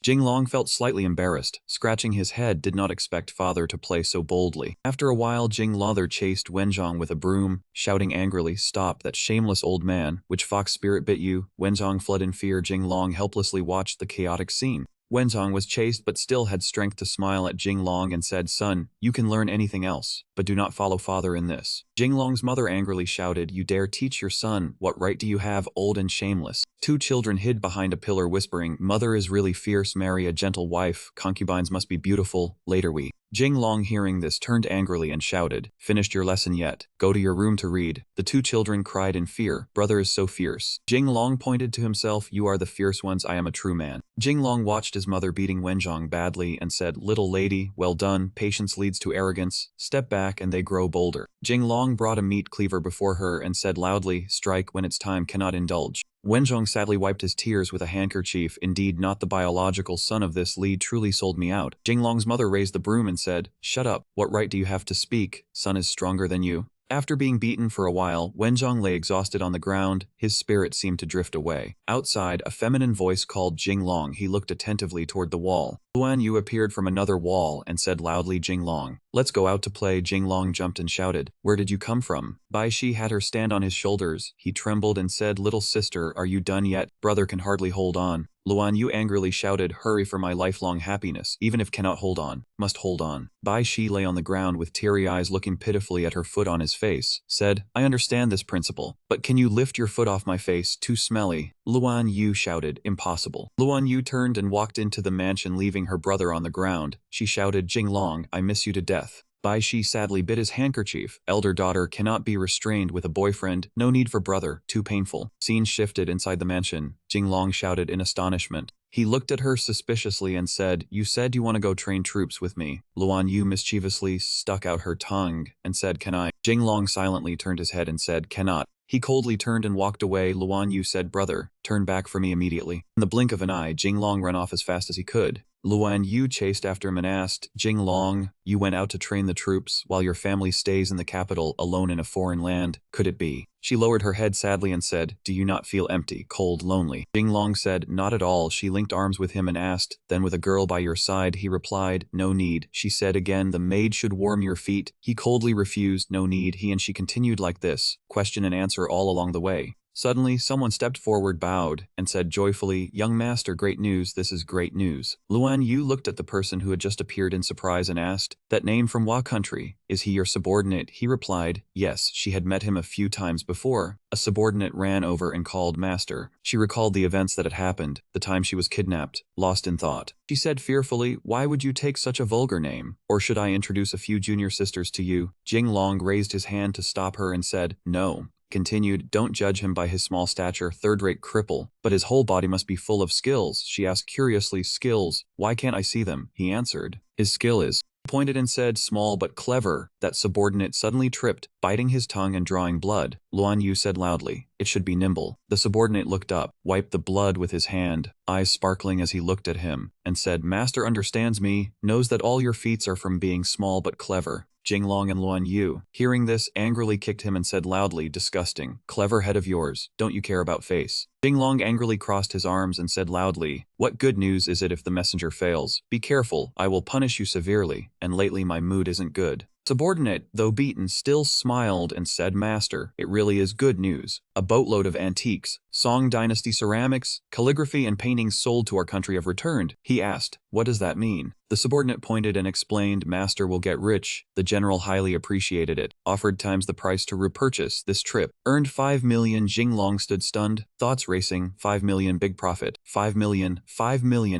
Jinglong felt slightly embarrassed, scratching his head, did not expect father to play so boldly. After a while, Jinglother chased Wenchong with a broom, shouting angrily, stop, that shameless old man, which fox spirit bit you? Wenchong fled in fear. Jinglong helplessly watched the chaotic scene. Wenzong was chased but still had strength to smile at Jinglong and said, son, you can learn anything else, but do not follow father in this. Jinglong's mother angrily shouted, you dare teach your son? What right do you have, old and shameless? Two children hid behind a pillar whispering, mother is really fierce, marry a gentle wife, concubines must be beautiful, later we. Jinglong hearing this turned angrily and shouted, finished your lesson yet? Go to your room to read. The two children cried in fear, brother is so fierce. Jinglong pointed to himself, you are the fierce ones, I am a true man. Jinglong watched his mother beating Wenchong badly and said, little lady, well done, patience leads to arrogance, step back and they grow bolder. Jinglong brought a meat cleaver before her and said loudly, strike when it's time, cannot indulge. Wenchong sadly wiped his tears with a handkerchief. Indeed, not the biological son of this Li truly sold me out. Jinglong's mother raised the broom and said, shut up, what right do you have to speak? Son is stronger than you. After being beaten for a while, Wenchong lay exhausted on the ground, his spirit seemed to drift away. Outside, a feminine voice called Jinglong. He looked attentively toward the wall. Luan Yu appeared from another wall and said loudly, Jinglong, let's go out to play. Jinglong jumped and shouted, where did you come from? Bai Shi had her stand on his shoulders. He trembled and said, little sister, are you done yet? Brother can hardly hold on. Luan Yu angrily shouted, hurry for my lifelong happiness, even if cannot hold on, must hold on. Bai Shi lay on the ground with teary eyes looking pitifully at her foot on his face, said, I understand this principle, but can you lift your foot off my face, too smelly? Luan Yu shouted, impossible. Luan Yu turned and walked into the mansion leaving her brother on the ground. She shouted, Jinglong, I miss you to death. Bai Shi sadly bit his handkerchief. Elder daughter cannot be restrained with a boyfriend, no need for brother, too painful. Scene shifted inside the mansion. Jinglong shouted in astonishment. He looked at her suspiciously and said, you said you want to go train troops with me. Luan Yu mischievously stuck out her tongue and said, can I? Jinglong silently turned his head and said, cannot. He coldly turned and walked away. Luan Yu said, brother, turn back for me immediately. In the blink of an eye, Jinglong ran off as fast as he could. Luan Yu chased after him and asked, Jinglong, you went out to train the troops while your family stays in the capital alone in a foreign land. Could it be? She lowered her head sadly and said, do you not feel empty, cold, lonely? Jinglong said, not at all. She linked arms with him and asked, then with a girl by your side? He replied, no need. She said again, the maid should warm your feet. He coldly refused, no need. He and she continued like this, question and answer all along the way. Suddenly, someone stepped forward, bowed, and said joyfully, young master, great news, this is great news. Luan Yu looked at the person who had just appeared in surprise and asked, that name from what country? Is he your subordinate? He replied, yes, she had met him a few times before. A subordinate ran over and called master. She recalled the events that had happened, the time she was kidnapped, lost in thought. She said fearfully, why would you take such a vulgar name? Or should I introduce a few junior sisters to you? Jinglong raised his hand to stop her and said, no. Continued, don't judge him by his small stature, third-rate cripple, but his whole body must be full of skills. She asked curiously, skills? Why can't I see them? He answered, his skill is... Pointed and said, small but clever. That subordinate suddenly tripped, biting his tongue and drawing blood. Luan Yu said loudly, it should be nimble. The subordinate looked up, wiped the blood with his hand, eyes sparkling as he looked at him, and said, master understands me, knows that all your feats are from being small but clever. Jinglong and Luan Yu, hearing this, angrily kicked him and said loudly, disgusting, clever head of yours, don't you care about face? Jinglong angrily crossed his arms and said loudly, what good news is it if the messenger fails? Be careful, I will punish you severely, and lately my mood isn't good. Subordinate, though beaten, still smiled and said, master, it really is good news. A boatload of antiques, Song Dynasty ceramics, calligraphy and paintings sold to our country have returned. He asked, what does that mean? The subordinate pointed and explained, master will get rich. The general highly appreciated it, offered times the price to repurchase this trip. Earned 5 million. Jinglong stood stunned, thoughts racing, 5 million big profit, 5 million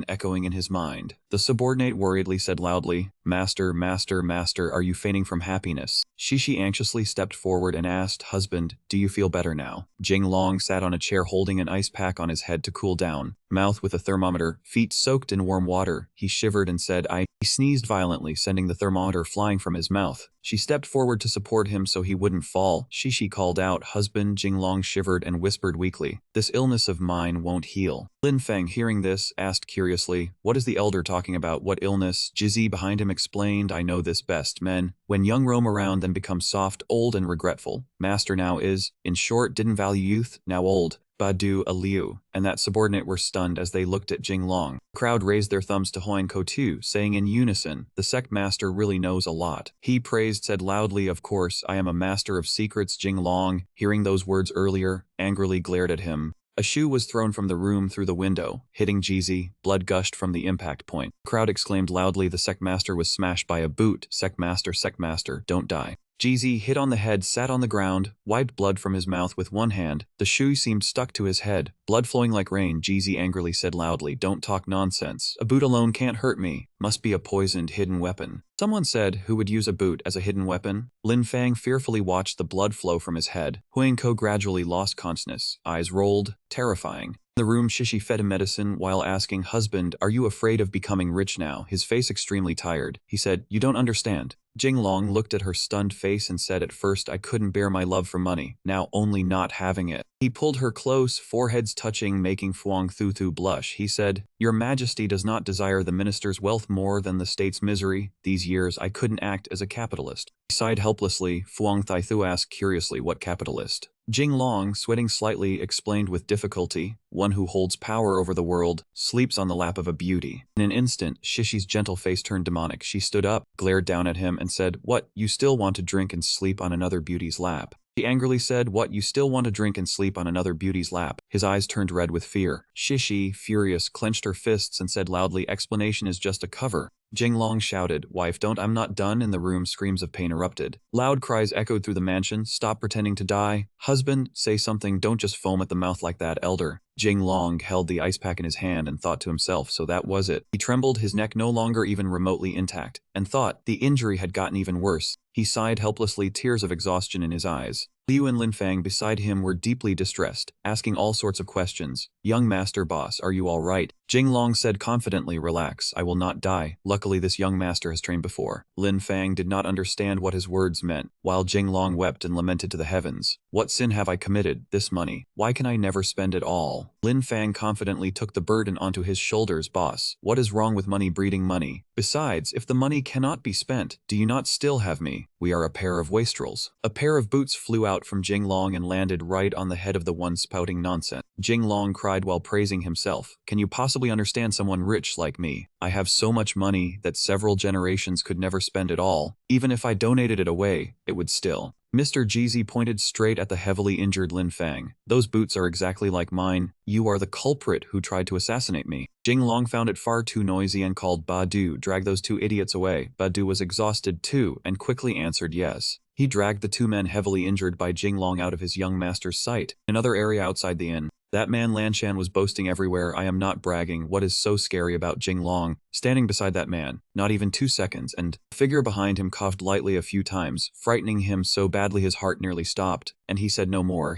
echoing in his mind. The subordinate worriedly said loudly, master, master, master, are you fainting from happiness? Shishi anxiously stepped forward and asked, husband, do you feel better now? Jinglong sat on a chair holding an ice pack on his head to cool down, mouth with a thermometer, feet soaked in warm water. He shivered and said, He sneezed violently, sending the thermometer flying from his mouth. She stepped forward to support him so he wouldn't fall. Shishi called out, husband. Jinglong shivered and whispered weakly, this illness of mine won't heal. Lin Feng, hearing this, asked curiously, what is the elder talking about? What illness? Jizzy behind him explained, I know this best. Men, when young, roam around, then become soft, old and regretful. Master now is, in short, didn't value youth, now old. Badu, Liu, and that subordinate were stunned as they looked at Jinglong. The crowd raised their thumbs to Hoang Kotu, saying in unison, the sect master really knows a lot. He praised, said loudly, of course, I am a master of secrets. Jinglong, hearing those words earlier, angrily glared at him. A shoe was thrown from the room through the window, hitting Jeezy. Blood gushed from the impact point. The crowd exclaimed loudly, the sect master was smashed by a boot. Sect master, don't die. Jeezy, hit on the head, sat on the ground, wiped blood from his mouth with one hand. The shoe seemed stuck to his head, blood flowing like rain. Jeezy angrily said loudly, don't talk nonsense. A boot alone can't hurt me. Must be a poisoned hidden weapon. Someone said, who would use a boot as a hidden weapon? Lin Feng fearfully watched the blood flow from his head. Huang Ko gradually lost consciousness, eyes rolled, terrifying. In the room, Shishi fed him medicine while asking, husband, are you afraid of becoming rich now? His face extremely tired. He said, you don't understand. Jinglong looked at her stunned face and said, at first I couldn't bear my love for money, now only not having it. He pulled her close, foreheads touching, making Fuang Thuthu blush. He said, your majesty does not desire the minister's wealth more than the state's misery. These years I couldn't act as a capitalist. He sighed helplessly. Fuang Thuthu asked curiously, what capitalist? Jinglong, sweating slightly, explained with difficulty, one who holds power over the world, sleeps on the lap of a beauty. In an instant, Shishi's gentle face turned demonic. She stood up, glared down at him, and said, what, you still want to drink and sleep on another beauty's lap? He angrily said, what, you still want to drink and sleep on another beauty's lap? His eyes turned red with fear. Shishi, furious, clenched her fists and said loudly, explanation is just a cover. Jinglong shouted, wife, don't, I'm not done. In the room, screams of pain erupted. Loud cries echoed through the mansion, stop pretending to die. Husband, say something, don't just foam at the mouth like that, elder. Jinglong held the ice pack in his hand and thought to himself, so that was it. He trembled, his neck no longer even remotely intact, and thought the injury had gotten even worse. He sighed helplessly, tears of exhaustion in his eyes. Liu and Lin Feng beside him were deeply distressed, asking all sorts of questions. Young master boss, are you all right? Jing Long said confidently, relax, I will not die. Luckily this young master has trained before. Lin Fang did not understand what his words meant, while Jing Long wept and lamented to the heavens. What sin have I committed? This money. Why can I never spend it all? Lin Fang confidently took the burden onto his shoulders. Boss, what is wrong with money breeding money? Besides, if the money cannot be spent, do you not still have me? We are a pair of wastrels. A pair of boots flew out from Jing Long and landed right on the head of the one spouting nonsense. Jing Long cried while praising himself. Can you possibly understand someone rich like me? I have so much money that several generations could never spend it all. Even if I donated it away, it would still. Mr. Jeezy pointed straight at the heavily injured Lin Fang. Those boots are exactly like mine. You are the culprit who tried to assassinate me. Jing Long found it far too noisy and called Badu, drag those two idiots away. Badu was exhausted too and quickly answered yes. He dragged the two men heavily injured by Jing Long out of his young master's sight. Another area outside the inn. That man Lanshan was boasting everywhere. I am not bragging. What is so scary about Jing Long? Standing beside that man, not even 2 seconds, and the figure behind him coughed lightly a few times, frightening him so badly his heart nearly stopped, and he said no more.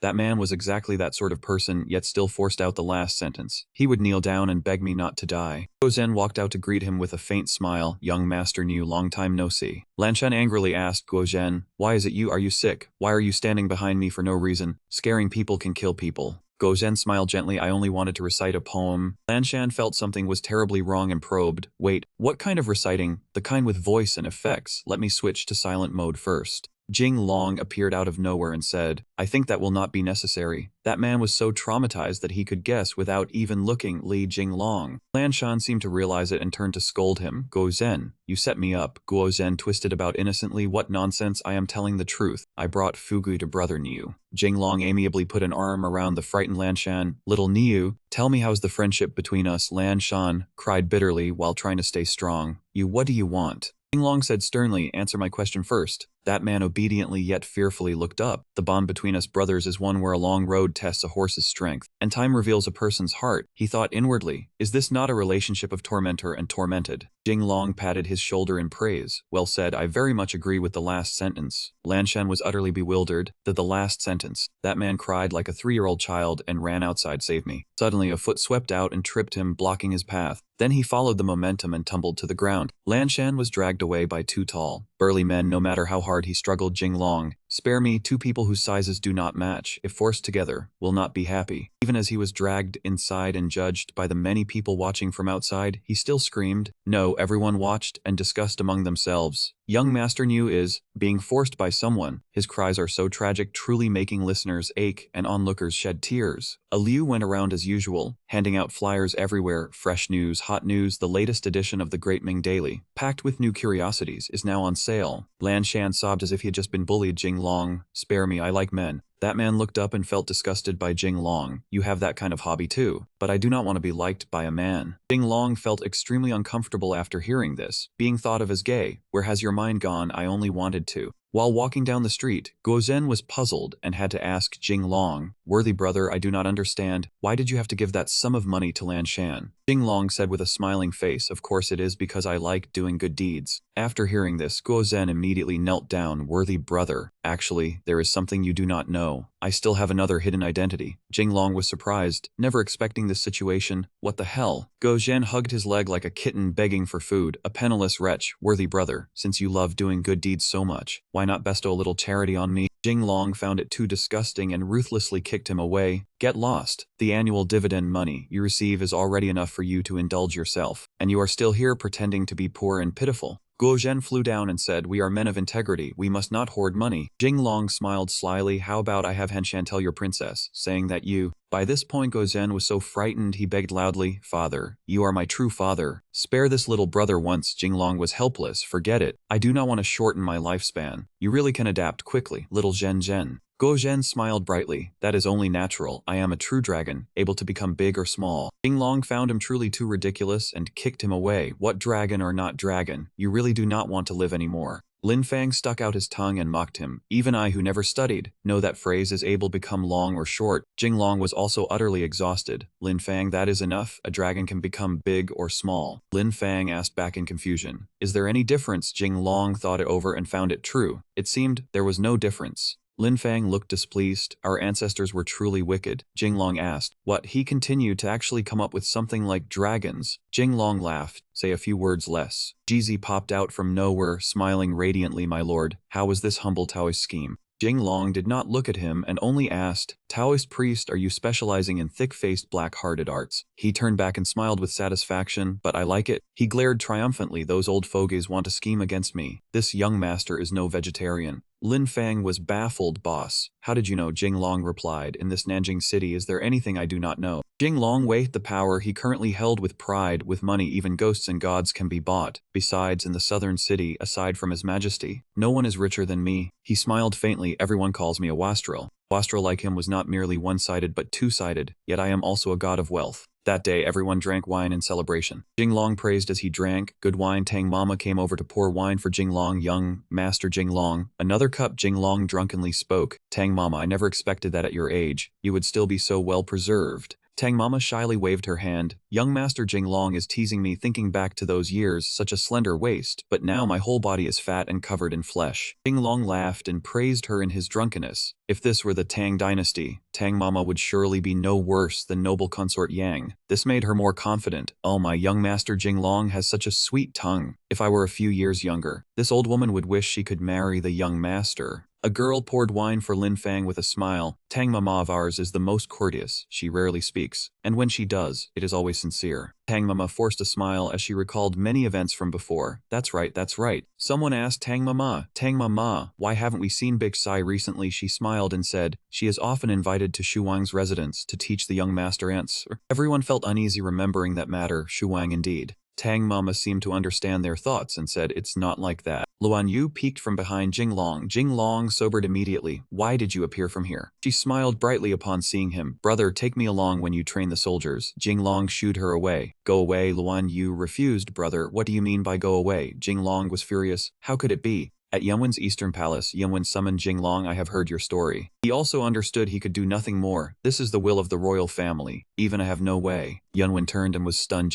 That man was exactly that sort of person, yet still forced out the last sentence. He would kneel down and beg me not to die. Guo walked out to greet him with a faint smile. Young master Niu, long time no see. Lanshan angrily asked Guo, why is it you? Are you sick? Why are you standing behind me for no reason? Scaring people can kill people. Guo smiled gently. I only wanted to recite a poem. Lanshan felt something was terribly wrong and probed. Wait, what kind of reciting? The kind with voice and effects. Let me switch to silent mode first. Jing Long appeared out of nowhere and said, I think that will not be necessary. That man was so traumatized that he could guess without even looking. Li Jing Long. Lanshan seemed to realize it and turned to scold him. Guo, you set me up. Guo twisted about innocently. What nonsense, I am telling the truth. I brought Fugui to brother Niu. Jing Long amiably put an arm around the frightened Lanshan. Little Niu, tell me how's the friendship between us? Lanshan cried bitterly while trying to stay strong. What do you want? Jing Long said sternly, answer my question first. That man obediently yet fearfully looked up. The bond between us brothers is one where a long road tests a horse's strength, and time reveals a person's heart. He thought inwardly, is this not a relationship of tormentor and tormented? Jing Long patted his shoulder in praise. Well said, I very much agree with the last sentence. Lanshan was utterly bewildered. The last sentence. That man cried like a 3-year-old child and ran outside. Save me. Suddenly a foot swept out and tripped him, blocking his path. Then he followed the momentum and tumbled to the ground. Lanshan was dragged away by 2 tall, burly men. No matter how hard he struggled, Jing Long, spare me. 2 people whose sizes do not match, if forced together, will not be happy. Even as he was dragged inside and judged by the many people watching from outside, he still screamed. No, everyone watched and discussed among themselves. Young Master Niu is being forced by someone. His cries are so tragic, truly making listeners ache and onlookers shed tears. A Liu went around as usual, handing out flyers everywhere. Fresh news, hot news, the latest edition of the Great Ming Daily, packed with new curiosities, is now on sale. Lanshan sobbed as if he had just been bullied. Jing Long, spare me, I like men. That man looked up and felt disgusted by Jing Long. You have that kind of hobby too, but I do not want to be liked by a man. Jing Long felt extremely uncomfortable after hearing this, being thought of as gay. Where has your mind gone? I only wanted to. While walking down the street, Guo was puzzled and had to ask Jing Long, worthy brother, I do not understand. Why did you have to give that sum of money to Lanshan? Jing Long said with a smiling face, of course it is because I like doing good deeds. After hearing this, Guo immediately knelt down. Worthy brother, actually, there is something you do not know. I still have another hidden identity. Jing Long was surprised, never expecting this situation. What the hell? Guo hugged his leg like a kitten begging for food. A penniless wretch, worthy brother, since you love doing good deeds so much, why not bestow a little charity on me? Jing Long found it too disgusting and ruthlessly kicked him away. Get lost. The annual dividend money you receive is already enough for you to indulge yourself, and you are still here pretending to be poor and pitiful. Guo flew down and said, we are men of integrity, we must not hoard money. Jing Long smiled slyly. How about I have Henshan tell your princess, saying that you... By this point Guo was so frightened he begged loudly, Father, you are my true father. Spare this little brother once. Jing Long was helpless. Forget it. I do not want to shorten my lifespan. You really can adapt quickly, little Zhen. Guo smiled brightly. That is only natural. I am a true dragon, able to become big or small. Jing Long found him truly too ridiculous and kicked him away. What dragon or not dragon? You really do not want to live anymore. Lin Fang stuck out his tongue and mocked him. Even I who never studied know that phrase is able become long or short. Jing Long was also utterly exhausted. Lin Fang, that is enough. A dragon can become big or small. Lin Fang asked back in confusion. Is there any difference? Jing Long thought it over and found it true. It seemed there was no difference. Lin Fang looked displeased. Our ancestors were truly wicked. Jinglong asked. What? He continued to actually come up with something like dragons. Jinglong laughed. Say a few words less. Jizi popped out from nowhere, smiling radiantly. My lord, how was this humble Taoist scheme? Jinglong did not look at him and only asked, Taoist priest, are you specializing in thick-faced black-hearted arts? He turned back and smiled with satisfaction, but I like it. He glared triumphantly. Those old fogies want to scheme against me. This young master is no vegetarian. Lin Fang was baffled. Boss, how did you know? Jinglong replied, in this Nanjing city is there anything I do not know? Jinglong weighed the power he currently held with pride. With money even ghosts and gods can be bought. Besides, in the southern city, aside from his majesty, no one is richer than me. He smiled faintly. Everyone calls me a wastrel. Wastrel like him was not merely one-sided but two-sided, yet I am also a god of wealth. That day everyone drank wine in celebration. Jinglong praised as he drank. Good wine. Tang Mama came over to pour wine for Jinglong. Young Master Jinglong. Another cup. Jinglong drunkenly spoke. Tang Mama, I never expected that at your age, you would still be so well preserved. Tang Mama shyly waved her hand. Young Master Jinglong is teasing me, thinking back to those years, such a slender waist, but now my whole body is fat and covered in flesh. Jinglong laughed and praised her in his drunkenness. If this were the Tang dynasty, Tang Mama would surely be no worse than noble consort Yang. This made her more confident. Oh, my young Master Jinglong has such a sweet tongue. If I were a few years younger, this old woman would wish she could marry the young master. A girl poured wine for Lin Fang with a smile. Tang Mama of ours is the most courteous. She rarely speaks, and when she does, it is always sincere. Tang Mama forced a smile as she recalled many events from before. That's right, that's right. Someone asked Tang Mama, why haven't we seen Big Sai recently? She smiled and said, she is often invited to Shu Wang's residence to teach the young master ants. Everyone felt uneasy remembering that matter. Shu Wang indeed. Tang Mama seemed to understand their thoughts and said, it's not like that. Luan Yu peeked from behind Jinglong. Jinglong sobered immediately. Why did you appear from here? She smiled brightly upon seeing him. Brother, take me along when you train the soldiers. Jinglong shooed her away. Go away. Luan Yu refused. Brother, what do you mean by go away? Jinglong was furious. How could it be? At Yunwen's eastern palace, Yunwen summoned Jinglong. I have heard your story. He also understood he could do nothing more. This is the will of the royal family. Even I have no way. Yunwen turned and was stunned.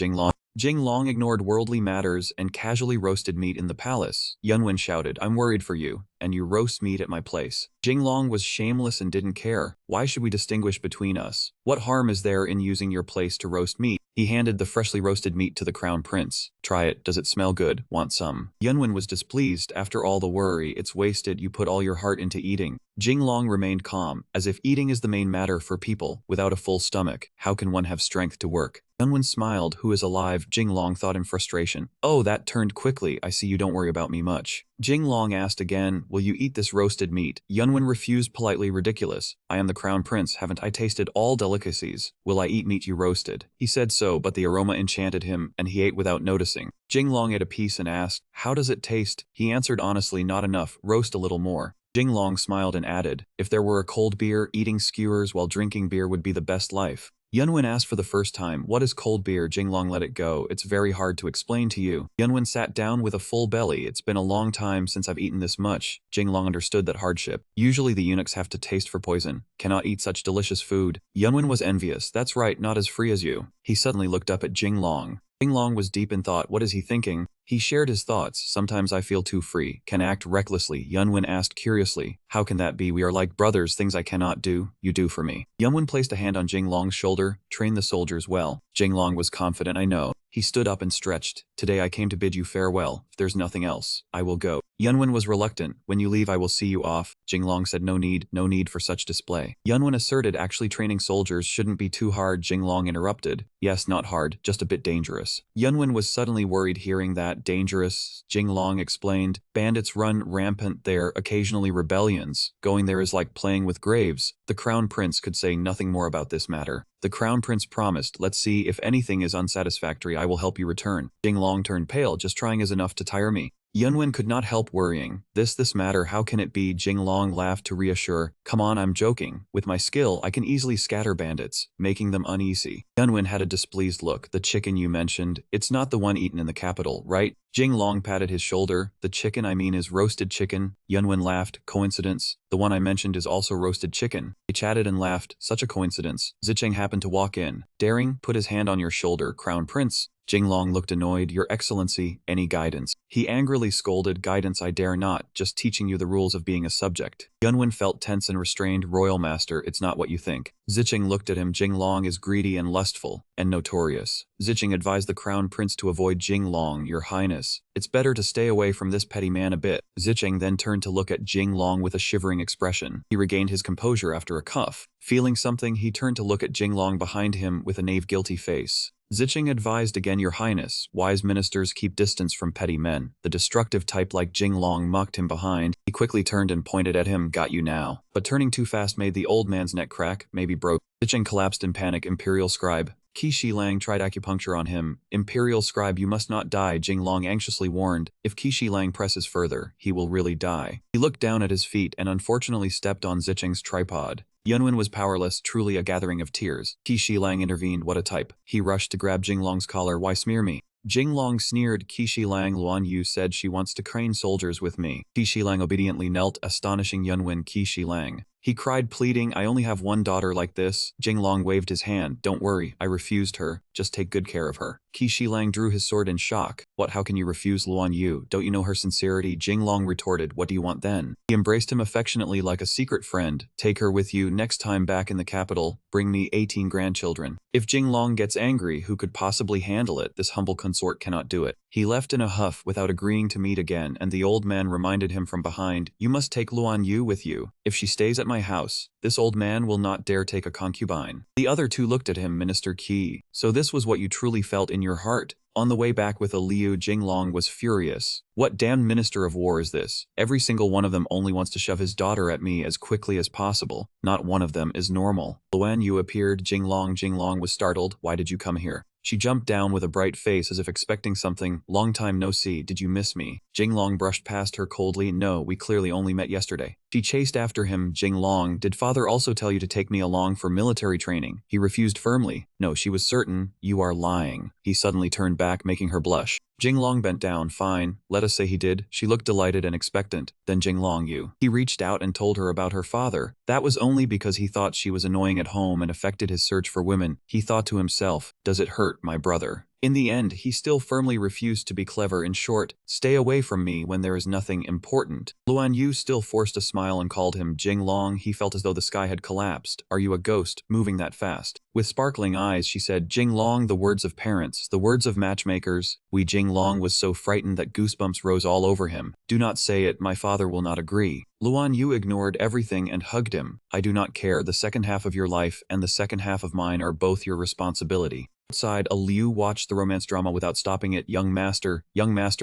Jinglong ignored worldly matters and casually roasted meat in the palace. Yunwen shouted, I'm worried for you, and you roast meat at my place. Jinglong was shameless and didn't care. Why should we distinguish between us? What harm is there in using your place to roast meat? He handed the freshly roasted meat to the crown prince. Try it. Does it smell good? Want some? Yunwen was displeased. After all the worry, it's wasted. You put all your heart into eating. Jinglong remained calm, as if eating is the main matter for people. Without a full stomach, how can one have strength to work? Yunwen smiled. Who is alive? Jinglong thought in frustration. Oh, that turned quickly. I see you don't worry about me much. Jinglong asked again, will you eat this roasted meat? Yunwen refused politely. Ridiculous. I am the crown prince. Haven't I tasted all delicacies? Will I eat meat you roasted? He said so, but the aroma enchanted him, and he ate without noticing. Jinglong ate a piece and asked, how does it taste? He answered honestly, not enough. Roast a little more. Jinglong smiled and added, if there were a cold beer, eating skewers while drinking beer would be the best life. Yunwen asked for the first time, what is cold beer? Jinglong let it go. It's very hard to explain to you. Yunwen sat down with a full belly. It's been a long time since I've eaten this much. Jinglong understood that hardship. Usually the eunuchs have to taste for poison. Cannot eat such delicious food. Yunwen was envious. That's right, not as free as you. He suddenly looked up at Jinglong. Jinglong was deep in thought. What is he thinking? He shared his thoughts. Sometimes I feel too free, can act recklessly. Yunwen asked curiously, how can that be? We are like brothers. Things I cannot do, you do for me. Yunwen placed a hand on Jinglong's shoulder. Train the soldiers well. Jinglong was confident. I know. He stood up and stretched. Today I came to bid you farewell. If there's nothing else, I will go. Yunwen was reluctant. When you leave I will see you off. Jinglong said no need for such display. Yunwen asserted actually training soldiers shouldn't be too hard. Jinglong interrupted. Yes, not hard, just a bit dangerous. Yunwen was suddenly worried hearing that. Dangerous, Jinglong explained. Bandits run rampant there, occasionally rebellions. Going there is like playing with graves. The crown prince could say nothing more about this matter. The crown prince promised, let's see, if anything is unsatisfactory I will help you return. Jinglong turned pale. Just trying is enough to tire me. Yunwen could not help worrying. This matter, how can it be? Jinglong laughed to reassure. Come on, I'm joking. With my skill, I can easily scatter bandits, making them uneasy. Yunwen had a displeased look. The chicken you mentioned, it's not the one eaten in the capital, right? Jinglong patted his shoulder. The chicken I mean is roasted chicken. Yunwen laughed. Coincidence? The one I mentioned is also roasted chicken. They chatted and laughed. Such a coincidence. Zicheng happened to walk in. Daring, put his hand on your shoulder. Crown Prince. Jinglong looked annoyed. Your Excellency, any guidance? He angrily scolded. Guidance I dare not, just teaching you the rules of being a subject. Yunwen felt tense and restrained. Royal Master, it's not what you think. Zicheng looked at him. Jinglong is greedy and lustful, and notorious. Zicheng advised the Crown Prince to avoid Jinglong. Your Highness, it's better to stay away from this petty man a bit. Zicheng then turned to look at Jinglong with a shivering expression. He regained his composure after a cuff. Feeling something, he turned to look at Jinglong behind him with a knave guilty face. Zicheng advised again. Your Highness, wise ministers keep distance from petty men. The destructive type like Jinglong mocked him behind. He quickly turned and pointed at him. Got you now. But turning too fast made the old man's neck crack, maybe broke. Zicheng collapsed in panic. Imperial Scribe. Qi Shilang tried acupuncture on him. Imperial Scribe, you must not die, Jinglong anxiously warned. If Qi Shilang presses further, he will really die. He looked down at his feet and unfortunately stepped on Zicheng's tripod. Yunwen was powerless, truly a gathering of tears. Qi Shilang intervened. What a type. He rushed to grab Jinglong's collar. Why smear me? Jinglong sneered. Qi Shilang, Luan Yu said she wants to train soldiers with me. Qi Shilang obediently knelt, astonishing Yunwen. Qi Shilang, he cried, pleading, I only have one daughter like this. Jinglong waved his hand. Don't worry, I refused her. Just take good care of her. Qi Shilang drew his sword in shock. What, how can you refuse Luan Yu? Don't you know her sincerity? Jinglong retorted. What do you want then? He embraced him affectionately like a secret friend. Take her with you next time back in the capital. Bring me 18 grandchildren. If Jinglong gets angry, who could possibly handle it? This humble consort cannot do it. He left in a huff without agreeing to meet again, and the old man reminded him from behind, you must take Luan Yu with you. If she stays at my house, this old man will not dare take a concubine. The other two looked at him. Minister Qi, so this was what you truly felt in your heart? On the way back with a Liu, Jinglong was furious. What damned minister of war is this? Every single one of them only wants to shove his daughter at me as quickly as possible. Not one of them is normal. Luan Yu appeared. Jinglong was startled. Why did you come here? She jumped down with a bright face as if expecting something. Long time no see, did you miss me? Jinglong brushed past her coldly. No, we clearly only met yesterday. She chased after him. Jinglong, did father also tell you to take me along for military training? He refused firmly. No, she was certain. You are lying. He suddenly turned back, making her blush. Jinglong bent down. Fine, let us say he did. She looked delighted and expectant. Then Jinglong Yu. He reached out and told her about her father. That was only because he thought she was annoying at home and affected his search for women. He thought to himself, does it hurt, my brother? In the end, he still firmly refused to be clever. In short, stay away from me when there is nothing important. Luan Yu still forced a smile and called him Jinglong. He felt as though the sky had collapsed. Are you a ghost, moving that fast? With sparkling eyes, she said, Jinglong, the words of parents, the words of matchmakers. Jinglong was so frightened that goosebumps rose all over him. Do not say it, my father will not agree. Luan Yu ignored everything and hugged him. I do not care. The second half of your life and the second half of mine are both your responsibility. Outside, a Liu watched the romance drama without stopping it. Young master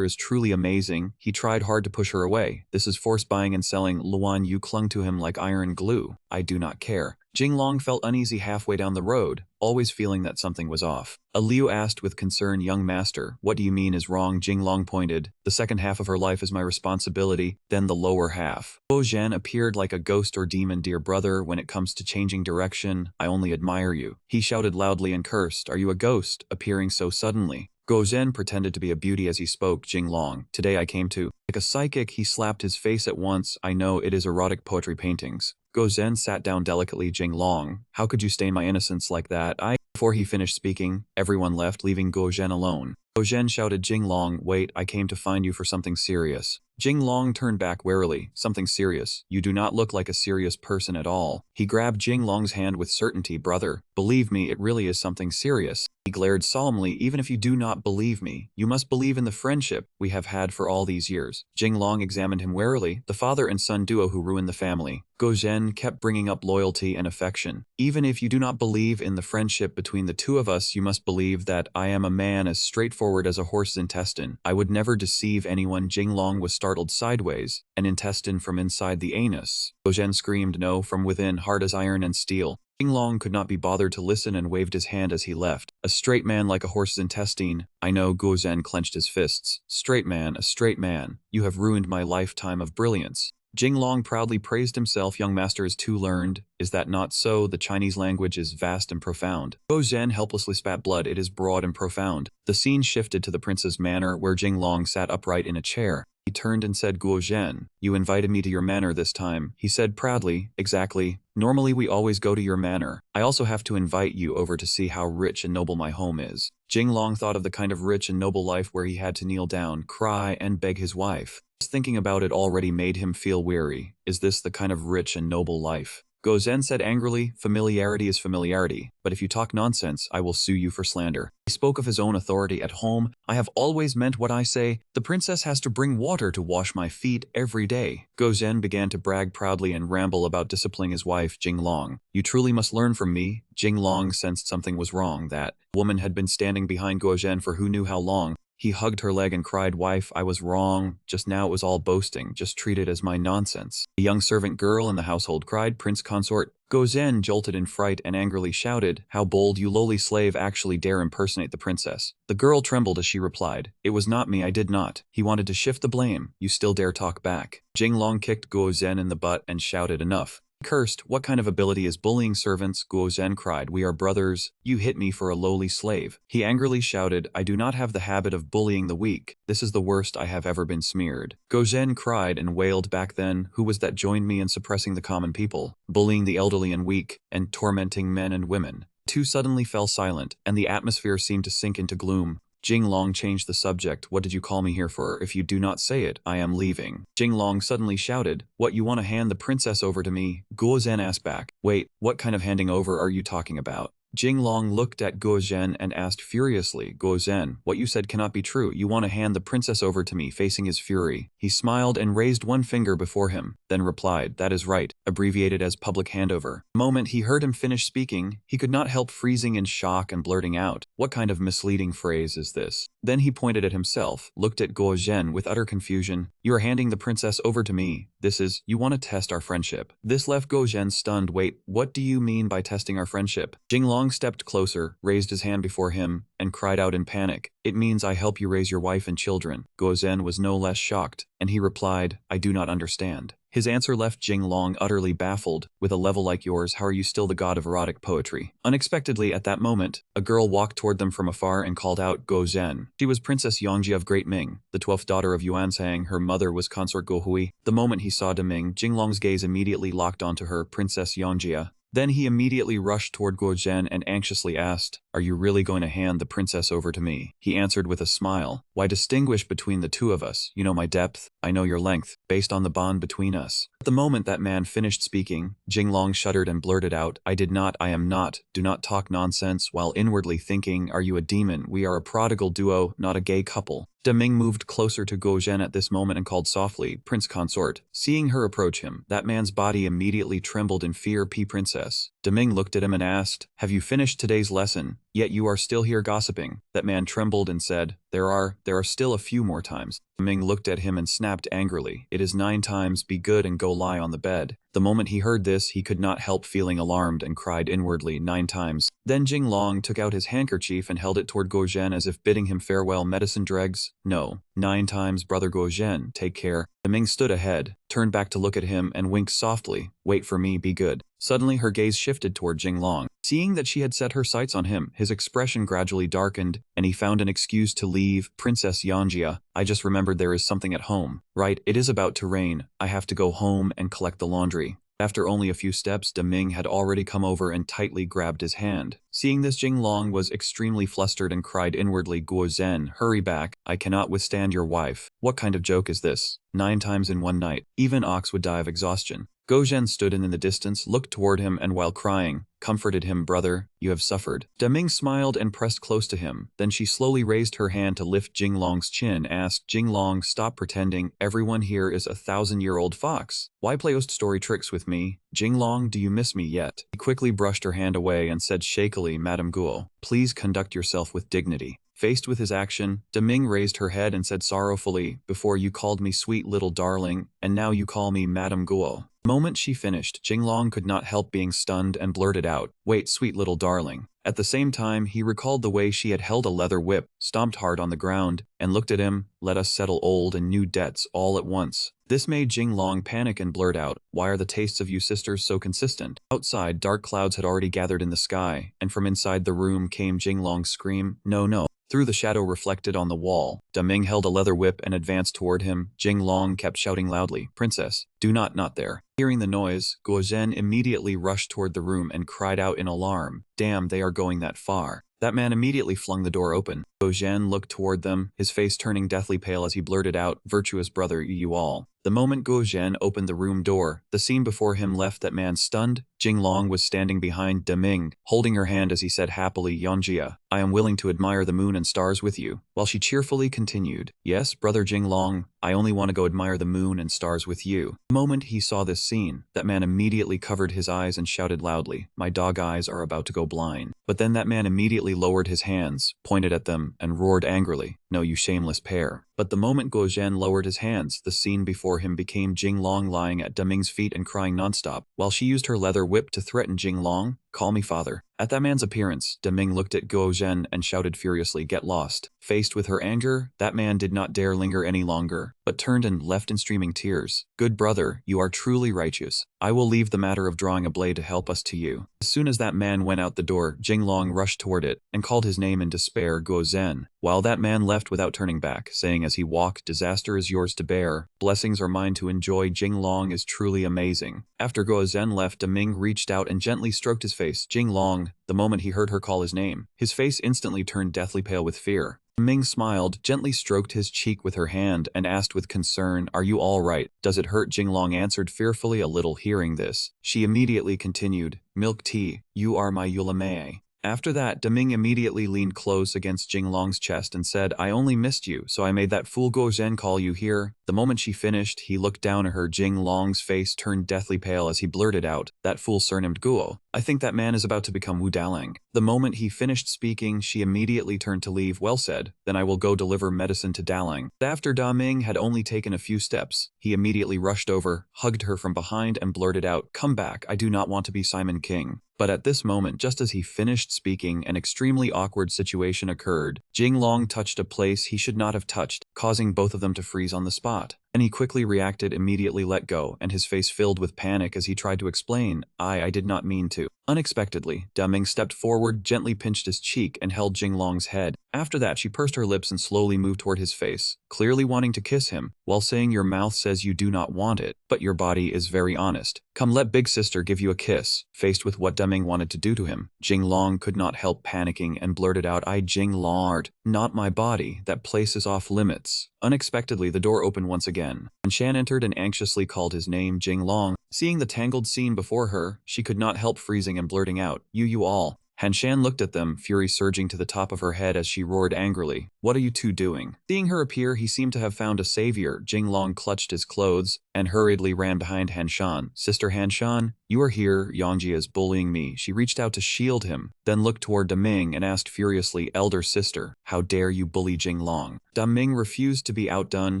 is truly amazing. He tried hard to push her away. This is forced buying and selling. Luan Yu clung to him like iron glue. I do not care. Jinglong felt uneasy halfway down the road, always feeling that something was off. A Liu asked with concern, young master, what do you mean is wrong? Jinglong pointed, the second half of her life is my responsibility, then the lower half. Bo Zhan appeared like a ghost or demon. Dear brother, when it comes to changing direction, I only admire you. He shouted loudly and cursed, are you a ghost, appearing so suddenly? Gozhen pretended to be a beauty as he spoke. Jinglong, today I came to. Like a psychic, he slapped his face at once. I know it is erotic poetry paintings. Gozhen sat down delicately. Jinglong, how could you stain my innocence like that? Before he finished speaking, everyone left, leaving Gozhen alone. Gozhen shouted, Jinglong, wait, I came to find you for something serious. Jinglong turned back warily. Something serious? You do not look like a serious person at all. He grabbed Jinglong's hand with certainty. Brother, believe me, it really is something serious. He glared solemnly. Even if you do not believe me, you must believe in the friendship we have had for all these years. Jinglong examined him warily. The father and son duo who ruined the family. Gozhen kept bringing up loyalty and affection. Even if you do not believe in the friendship between the two of us, you must believe that I am a man as straightforward as a horse's intestine. I would never deceive anyone. Jinglong was startled sideways. An intestine from inside the anus. Gozhen screamed, no, from within, hard as iron and steel. Jinglong could not be bothered to listen and waved his hand as he left. A straight man like a horse's intestine. I know. Gozhen clenched his fists. Straight man, a straight man. You have ruined my lifetime of brilliance. Jinglong proudly praised himself. Young master is too learned. Is that not so? The Chinese language is vast and profound. Guo Zhen helplessly spat blood. It is broad and profound. The scene shifted to the prince's manor, where Jinglong sat upright in a chair. He turned and said, Guo Zhen, you invited me to your manor this time, he said proudly. Exactly. Normally we always go to your manor. I also have to invite you over to see how rich and noble my home is. Jinglong thought of the kind of rich and noble life where he had to kneel down, cry, and beg his wife. Just thinking about it already made him feel weary. Is this the kind of rich and noble life? Guo Zhen said angrily, familiarity is familiarity, but if you talk nonsense, I will sue you for slander. He spoke of his own authority at home. I have always meant what I say. The princess has to bring water to wash my feet every day. Guo Zhen began to brag proudly and ramble about disciplining his wife, Jinglong. You truly must learn from me. Jinglong sensed something was wrong. That woman had been standing behind Guo Zhen for who knew how long. He hugged her leg and cried, wife, I was wrong. Just now it was all boasting. Just treat it as my nonsense. A young servant girl in the household cried, Prince consort. Guo Zhen jolted in fright and angrily shouted, how bold, you lowly slave actually dare impersonate the princess. The girl trembled as she replied, it was not me, I did not. He wanted to shift the blame. You still dare talk back. Jinglong kicked Guo Zhen in the butt and shouted, enough. Cursed, what kind of ability is bullying servants? Guo Zhen cried, we are brothers. You hit me for a lowly slave. He angrily shouted, I do not have the habit of bullying the weak. This is the worst I have ever been smeared. Guo Zhen cried and wailed back then, who was that joined me in suppressing the common people, bullying the elderly and weak, and tormenting men and women? Two suddenly fell silent, and the atmosphere seemed to sink into gloom. Jinglong changed the subject. What did you call me here for? If you do not say it, I am leaving. Jinglong suddenly shouted, what, you want to hand the princess over to me? Guo Zhen asked back, wait, what kind of handing over are you talking about? Jinglong looked at Guo Zhen and asked furiously, Guo Zhen, what you said cannot be true. You want to hand the princess over to me? Facing his fury, he smiled and raised one finger before him, then replied, that is right, abbreviated as public handover. The moment he heard him finish speaking, he could not help freezing in shock and blurting out, what kind of misleading phrase is this? Then he pointed at himself, looked at Guo Zhen with utter confusion. You are handing the princess over to me. This is, you want to test our friendship. This left Guo Zhen stunned. Wait, what do you mean by testing our friendship? Jinglong stepped closer, raised his hand before him, and cried out in panic, it means I help you raise your wife and children. Guo Zhen was no less shocked, and he replied, I do not understand. His answer left Jinglong utterly baffled. With a level like yours, how are you still the god of erotic poetry? Unexpectedly, at that moment, a girl walked toward them from afar and called out, Guo Zhen. She was Princess Yangji of Great Ming, the 12th daughter of Yuansang. Her mother was consort Guo Hui. The moment he saw Deming, Jinglong's gaze immediately locked onto her, Princess Yangjia. Then he immediately rushed toward Guo Zhen and anxiously asked, are you really going to hand the princess over to me? He answered with a smile, why distinguish between the two of us? You know my depth, I know your length, based on the bond between us. At the moment that man finished speaking, Jinglong shuddered and blurted out, I did not, I am not, do not talk nonsense, while inwardly thinking, are you a demon? We are a prodigal duo, not a gay couple. Deming moved closer to Guo Zhen at this moment and called softly, Prince consort. Seeing her approach him, that man's body immediately trembled in fear. Princess. Deming looked at him and asked, have you finished today's lesson? Yet you are still here gossiping. That man trembled and said, there are still a few more times. Deming looked at him and snapped angrily, it is 9 times, be good and go lie on the bed. The moment he heard this, he could not help feeling alarmed and cried inwardly 9 times. Then Jinglong took out his handkerchief and held it toward Guo Zhen as if bidding him farewell. Medicine dregs? No. 9 times, brother Guo Zhen, take care. Deming stood ahead, turned back to look at him and winked softly, wait for me, be good. Suddenly her gaze shifted toward Jinglong. Seeing that she had set her sights on him, his expression gradually darkened, and he found an excuse to leave. Princess Yangjia, I just remembered there is something at home. Right, it is about to rain. I have to go home and collect the laundry. After only a few steps, Deming had already come over and tightly grabbed his hand. Seeing this, Jinglong was extremely flustered and cried inwardly, Guo Zhen, hurry back, I cannot withstand your wife. What kind of joke is this? 9 times in one night. Even ox would die of exhaustion. Guo Zhen stood in the distance, looked toward him, and while crying, comforted him, brother, you have suffered. Deming smiled and pressed close to him. Then she slowly raised her hand to lift Jinglong's chin, asked, Jinglong, stop pretending. Everyone here is a 1,000-year-old fox. Why play ghost story tricks with me? Jinglong, do you miss me yet? He quickly brushed her hand away and said shakily, Madame Guo, please conduct yourself with dignity. Faced with his action, Deming raised her head and said sorrowfully, before you called me sweet little darling, and now you call me Madame Guo. The moment she finished, Jinglong could not help being stunned and blurted out, wait, sweet little darling. At the same time, he recalled the way she had held a leather whip, stomped hard on the ground, and looked at him, let us settle old and new debts all at once. This made Jinglong panic and blurt out, why are the tastes of you sisters so consistent? Outside, dark clouds had already gathered in the sky, and from inside the room came Jinglong's scream, no no. Through the shadow reflected on the wall, Daming held a leather whip and advanced toward him. Jinglong kept shouting loudly, Princess, do not there. Hearing the noise, Guozhen immediately rushed toward the room and cried out in alarm, damn, they are going that far. That man immediately flung the door open. Guozhen looked toward them, his face turning deathly pale as he blurted out, virtuous brother, you all. The moment Guozhen opened the room door, the scene before him left that man stunned. Jinglong was standing behind Daming, holding her hand as he said happily, Yongjia, I am willing to admire the moon and stars with you, while she cheerfully continued, yes, brother Jinglong, I only want to go admire the moon and stars with you. The moment he saw this scene, that man immediately covered his eyes and shouted loudly, my dog eyes are about to go blind. But then that man immediately lowered his hands, pointed at them, and roared angrily, no, you shameless pair. But the moment Guozhen lowered his hands, the scene before him became Jinglong lying at Daming's feet and crying nonstop, while she used her leather whip to threaten Jinglong, call me father. At that man's appearance, Daming looked at Guozhen and shouted furiously, get lost. Faced with her anger, that man did not dare linger any longer, but turned and left in streaming tears. Good brother, you are truly righteous. I will leave the matter of drawing a blade to help us to you. As soon as that man went out the door, Jinglong rushed toward it and called his name in despair, Guozhen, while that man left without turning back, saying as he walked, disaster is yours to bear, blessings are mine to enjoy, Jinglong is truly amazing. After Guozhen left, Daming reached out and gently stroked his face, Jinglong, the moment he heard her call his name, his face instantly turned deathly pale with fear. Ming smiled, gently stroked his cheek with her hand, and asked with concern, are you all right? Does it hurt? Jinglong answered fearfully a little. Hearing this, she immediately continued, milk tea, you are my Yulamei. After that, Daming immediately leaned close against Jinglong's chest and said, I only missed you, so I made that fool Guozhen call you here. The moment she finished, he looked down at her. Jinglong's face turned deathly pale as he blurted out, that fool surnamed Guo. I think that man is about to become Wu Dalang. The moment he finished speaking, she immediately turned to leave. Well said, then I will go deliver medicine to Dalang. After Daming had only taken a few steps, he immediately rushed over, hugged her from behind and blurted out, come back, I do not want to be Simon King. But at this moment, just as he finished speaking, an extremely awkward situation occurred. Jinglong touched a place he should not have touched, causing both of them to freeze on the spot. And he quickly reacted, immediately let go, and his face filled with panic as he tried to explain, I did not mean to. Unexpectedly, Daming stepped forward, gently pinched his cheek, and held Jinglong's head. After that, she pursed her lips and slowly moved toward his face, clearly wanting to kiss him, while saying, your mouth says you do not want it, but your body is very honest. Come, let big sister give you a kiss. Faced with what Daming wanted to do to him, Jinglong could not help panicking and blurted out, I Jinglong, not my body, that place is off limits. Unexpectedly, the door opened once again, and Shan entered and anxiously called his name, Jinglong. Seeing the tangled scene before her, she could not help freezing and blurting out, you all. Han Shan looked at them, fury surging to the top of her head as she roared angrily, what are you two doing? Seeing her appear, he seemed to have found a savior. Jinglong clutched his clothes and hurriedly ran behind Han Shan. Sister Han Shan, you are here, Yongji is bullying me. She reached out to shield him, then looked toward Daming and asked furiously, elder sister, how dare you bully Jinglong? Daming refused to be outdone.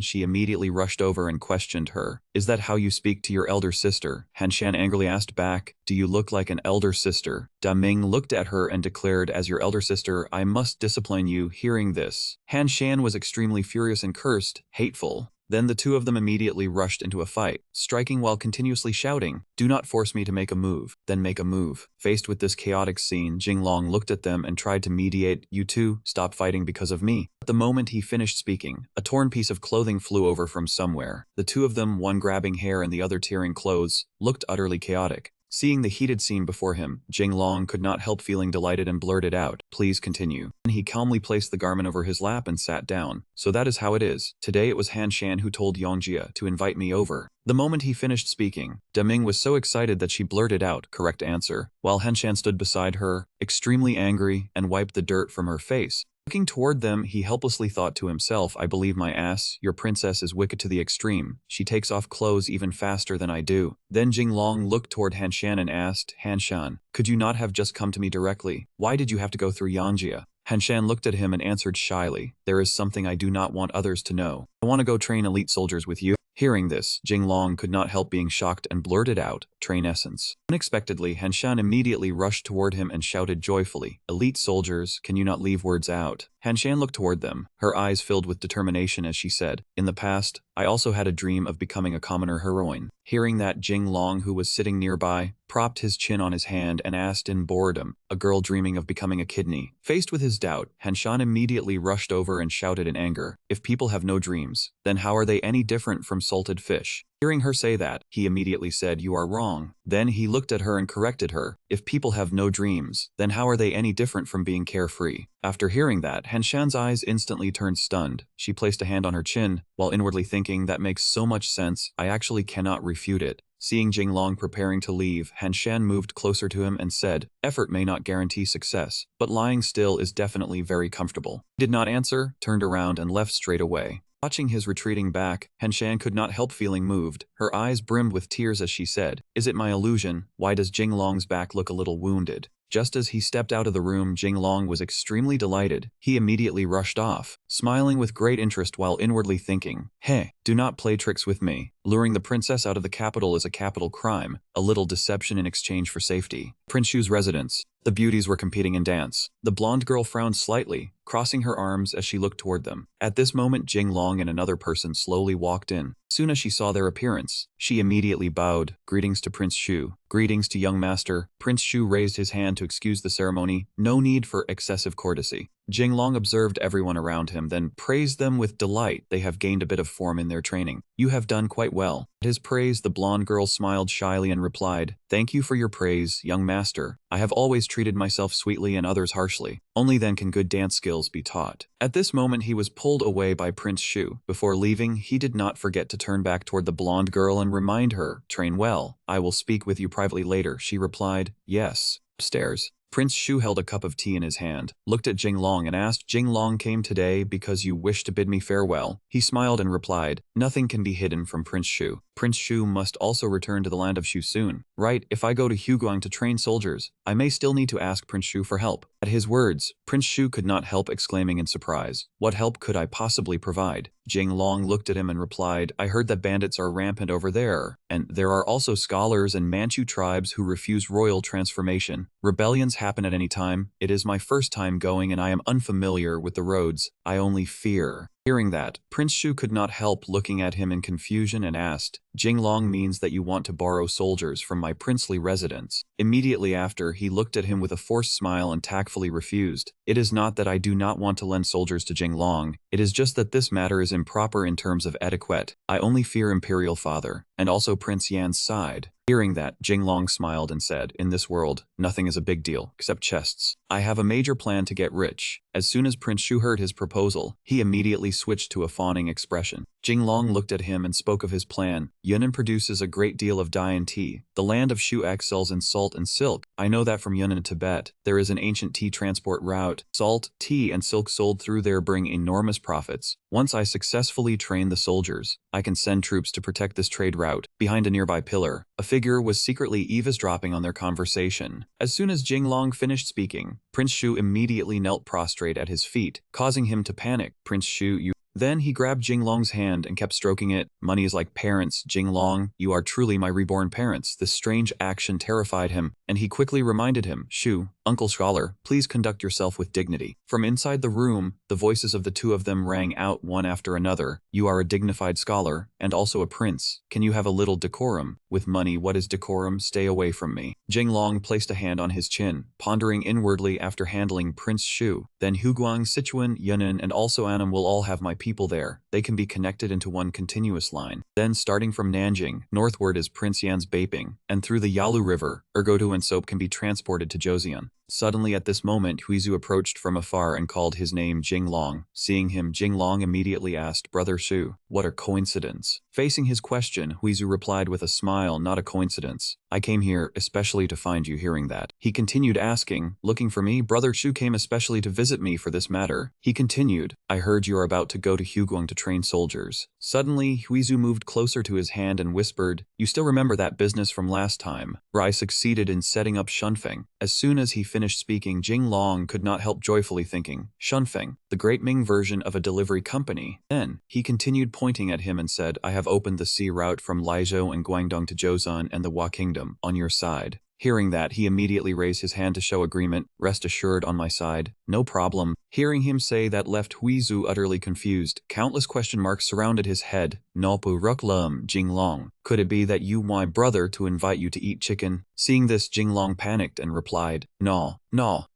She immediately rushed over and questioned her. Is that how you speak to your elder sister? Han Shan angrily asked back, do you look like an elder sister? Daming looked at her and declared, as your elder sister, I must discipline you. Hearing this, Han Shan was extremely furious and cursed, hateful. Then the two of them immediately rushed into a fight, striking while continuously shouting, do not force me to make a move, then make a move. Faced with this chaotic scene, Jinglong looked at them and tried to mediate, you two, stop fighting because of me. At the moment he finished speaking, a torn piece of clothing flew over from somewhere. The two of them, one grabbing hair and the other tearing clothes, looked utterly chaotic. Seeing the heated scene before him, Jinglong could not help feeling delighted and blurted out, please continue. And he calmly placed the garment over his lap and sat down. So that is how it is. Today it was Han Shan who told Yongjia to invite me over. The moment he finished speaking, Daming was so excited that she blurted out, correct answer, while Han Shan stood beside her, extremely angry, and wiped the dirt from her face. Looking toward them, he helplessly thought to himself, I believe my ass, your princess is wicked to the extreme. She takes off clothes even faster than I do. Then Jinglong looked toward Han Shan and asked, Han Shan, could you not have just come to me directly? Why did you have to go through Yongjia? Han Shan looked at him and answered shyly, there is something I do not want others to know. I want to go train elite soldiers with you. Hearing this, Jinglong could not help being shocked and blurted out, "Train essence." Unexpectedly, Hanshan immediately rushed toward him and shouted joyfully, "Elite soldiers, can you not leave words out?" Hanshan looked toward them, her eyes filled with determination as she said, "In the past, I also had a dream of becoming a commoner heroine." Hearing that, Jinglong, who was sitting nearby, propped his chin on his hand and asked in boredom, "A girl dreaming of becoming a kidney?" Faced with his doubt, Hanshan immediately rushed over and shouted in anger, "If people have no dreams, then how are they any different from salted fish?" Hearing her say that, he immediately said, "You are wrong." Then he looked at her and corrected her, "If people have no dreams, then how are they any different from being carefree?" After hearing that, Hanshan's eyes instantly turned stunned. She placed a hand on her chin, while inwardly thinking, "That makes so much sense, I actually cannot refute it." Seeing Jinglong preparing to leave, Hanshan moved closer to him and said, "Effort may not guarantee success, but lying still is definitely very comfortable." He did not answer, turned around and left straight away. Watching his retreating back, Hanshan could not help feeling moved. Her eyes brimmed with tears as she said, "Is it my illusion? Why does Jinglong's back look a little wounded?" Just as he stepped out of the room, Jinglong was extremely delighted. He immediately rushed off, smiling with great interest while inwardly thinking, "Hey, do not play tricks with me. Luring the princess out of the capital is a capital crime, a little deception in exchange for safety." Prince Shu's residence. The beauties were competing in dance. The blonde girl frowned slightly, crossing her arms as she looked toward them. At this moment, Jinglong and another person slowly walked in. As soon as she saw their appearance, she immediately bowed, "Greetings to Prince Shu." "Greetings to young master." Prince Shu raised his hand to excuse the ceremony. No need for excessive courtesy. Jinglong observed everyone around him, then praised them with delight. "They have gained a bit of form in their training. You have done quite well." At his praise, the blonde girl smiled shyly and replied, "Thank you for your praise, young master. I have always treated myself sweetly and others harshly. Only then can good dance skills be taught." At this moment, he was pulled away by Prince Shu. Before leaving, he did not forget to turn back toward the blonde girl and remind her, "Train well. I will speak with you privately later." She replied, "Yes." Upstairs, Prince Shu held a cup of tea in his hand, looked at Jinglong and asked, "Jinglong came today because you wish to bid me farewell?" He smiled and replied, "Nothing can be hidden from Prince Shu. Prince Shu must also return to the land of Shu soon. Right, if I go to Huguang to train soldiers, I may still need to ask Prince Shu for help." At his words, Prince Shu could not help exclaiming in surprise, "What help could I possibly provide?" Jinglong looked at him and replied, "I heard that bandits are rampant over there, and there are also scholars and Manchu tribes who refuse royal transformation. Rebellions happen at any time. It is my first time going and I am unfamiliar with the roads. I only fear." Hearing that, Prince Shu could not help looking at him in confusion and asked, "Jinglong means that you want to borrow soldiers from my princely residence." Immediately after, he looked at him with a forced smile and tactfully refused. "It is not that I do not want to lend soldiers to Jinglong. It is just that this matter is improper in terms of etiquette. I only fear Imperial Father, and also Prince Yan's side." Hearing that, Jinglong smiled and said, "In this world, nothing is a big deal, except chests. I have a major plan to get rich." As soon as Prince Shu heard his proposal, he immediately switched to a fawning expression. Jinglong looked at him and spoke of his plan. "Yunnan produces a great deal of dye and tea. The land of Shu excels in salt and silk. I know that from Yunnan, Tibet. There is an ancient tea transport route. Salt, tea, and silk sold through there bring enormous profits. Once I successfully train the soldiers, I can send troops to protect this trade route." Behind a nearby pillar, a figure was secretly eavesdropping on their conversation. As soon as Jinglong finished speaking, Prince Shu immediately knelt prostrate at his feet, causing him to panic. "Prince Shu, you..." Then he grabbed Jinglong's hand and kept stroking it. "Money is like parents, Jinglong. You are truly my reborn parents." This strange action terrified him, and he quickly reminded him, "Shu, Uncle Scholar, please conduct yourself with dignity." From inside the room, the voices of the two of them rang out one after another. "You are a dignified scholar, and also a prince. Can you have a little decorum? With money, what is decorum? Stay away from me." Jinglong placed a hand on his chin, pondering inwardly after handling Prince Shu. "Then Huguang, Sichuan, Yunnan, and also Annam will all have my people there. They can be connected into one continuous line. Then starting from Nanjing, northward is Prince Yan's Baping, and through the Yalu River, Ergodu and soap can be transported to Joseon." Suddenly at this moment, Huizu approached from afar and called his name Jinglong. Seeing him, Jinglong immediately asked, "Brother Shu, what a coincidence." Facing his question, Huizu replied with a smile, "Not a coincidence. I came here especially to find you. Hearing that, he continued asking, looking for me? Brother Chu came especially to visit me for this matter. He continued, I heard you are about to go to Huguang to train soldiers. Suddenly, Huizu moved closer to his hand and whispered, you still remember that business from last time, where I succeeded in setting up Shunfeng? As soon as he finished speaking, Jing Long could not help joyfully thinking, Shunfeng, the Great Ming version of a delivery company. Then, he continued pointing at him and said, I have opened the sea route from Laizhou and Guangdong to Zhouzhan and the Hua Kingdom, on your side. Hearing that, he immediately raised his hand to show agreement. Rest assured, on my side. No problem. Hearing him say that left Huizu utterly confused. Countless question marks surrounded his head. Nopu Ruklum, Jinglong. Could it be that you want my brother to invite you to eat chicken? Seeing this, Jinglong panicked and replied, No,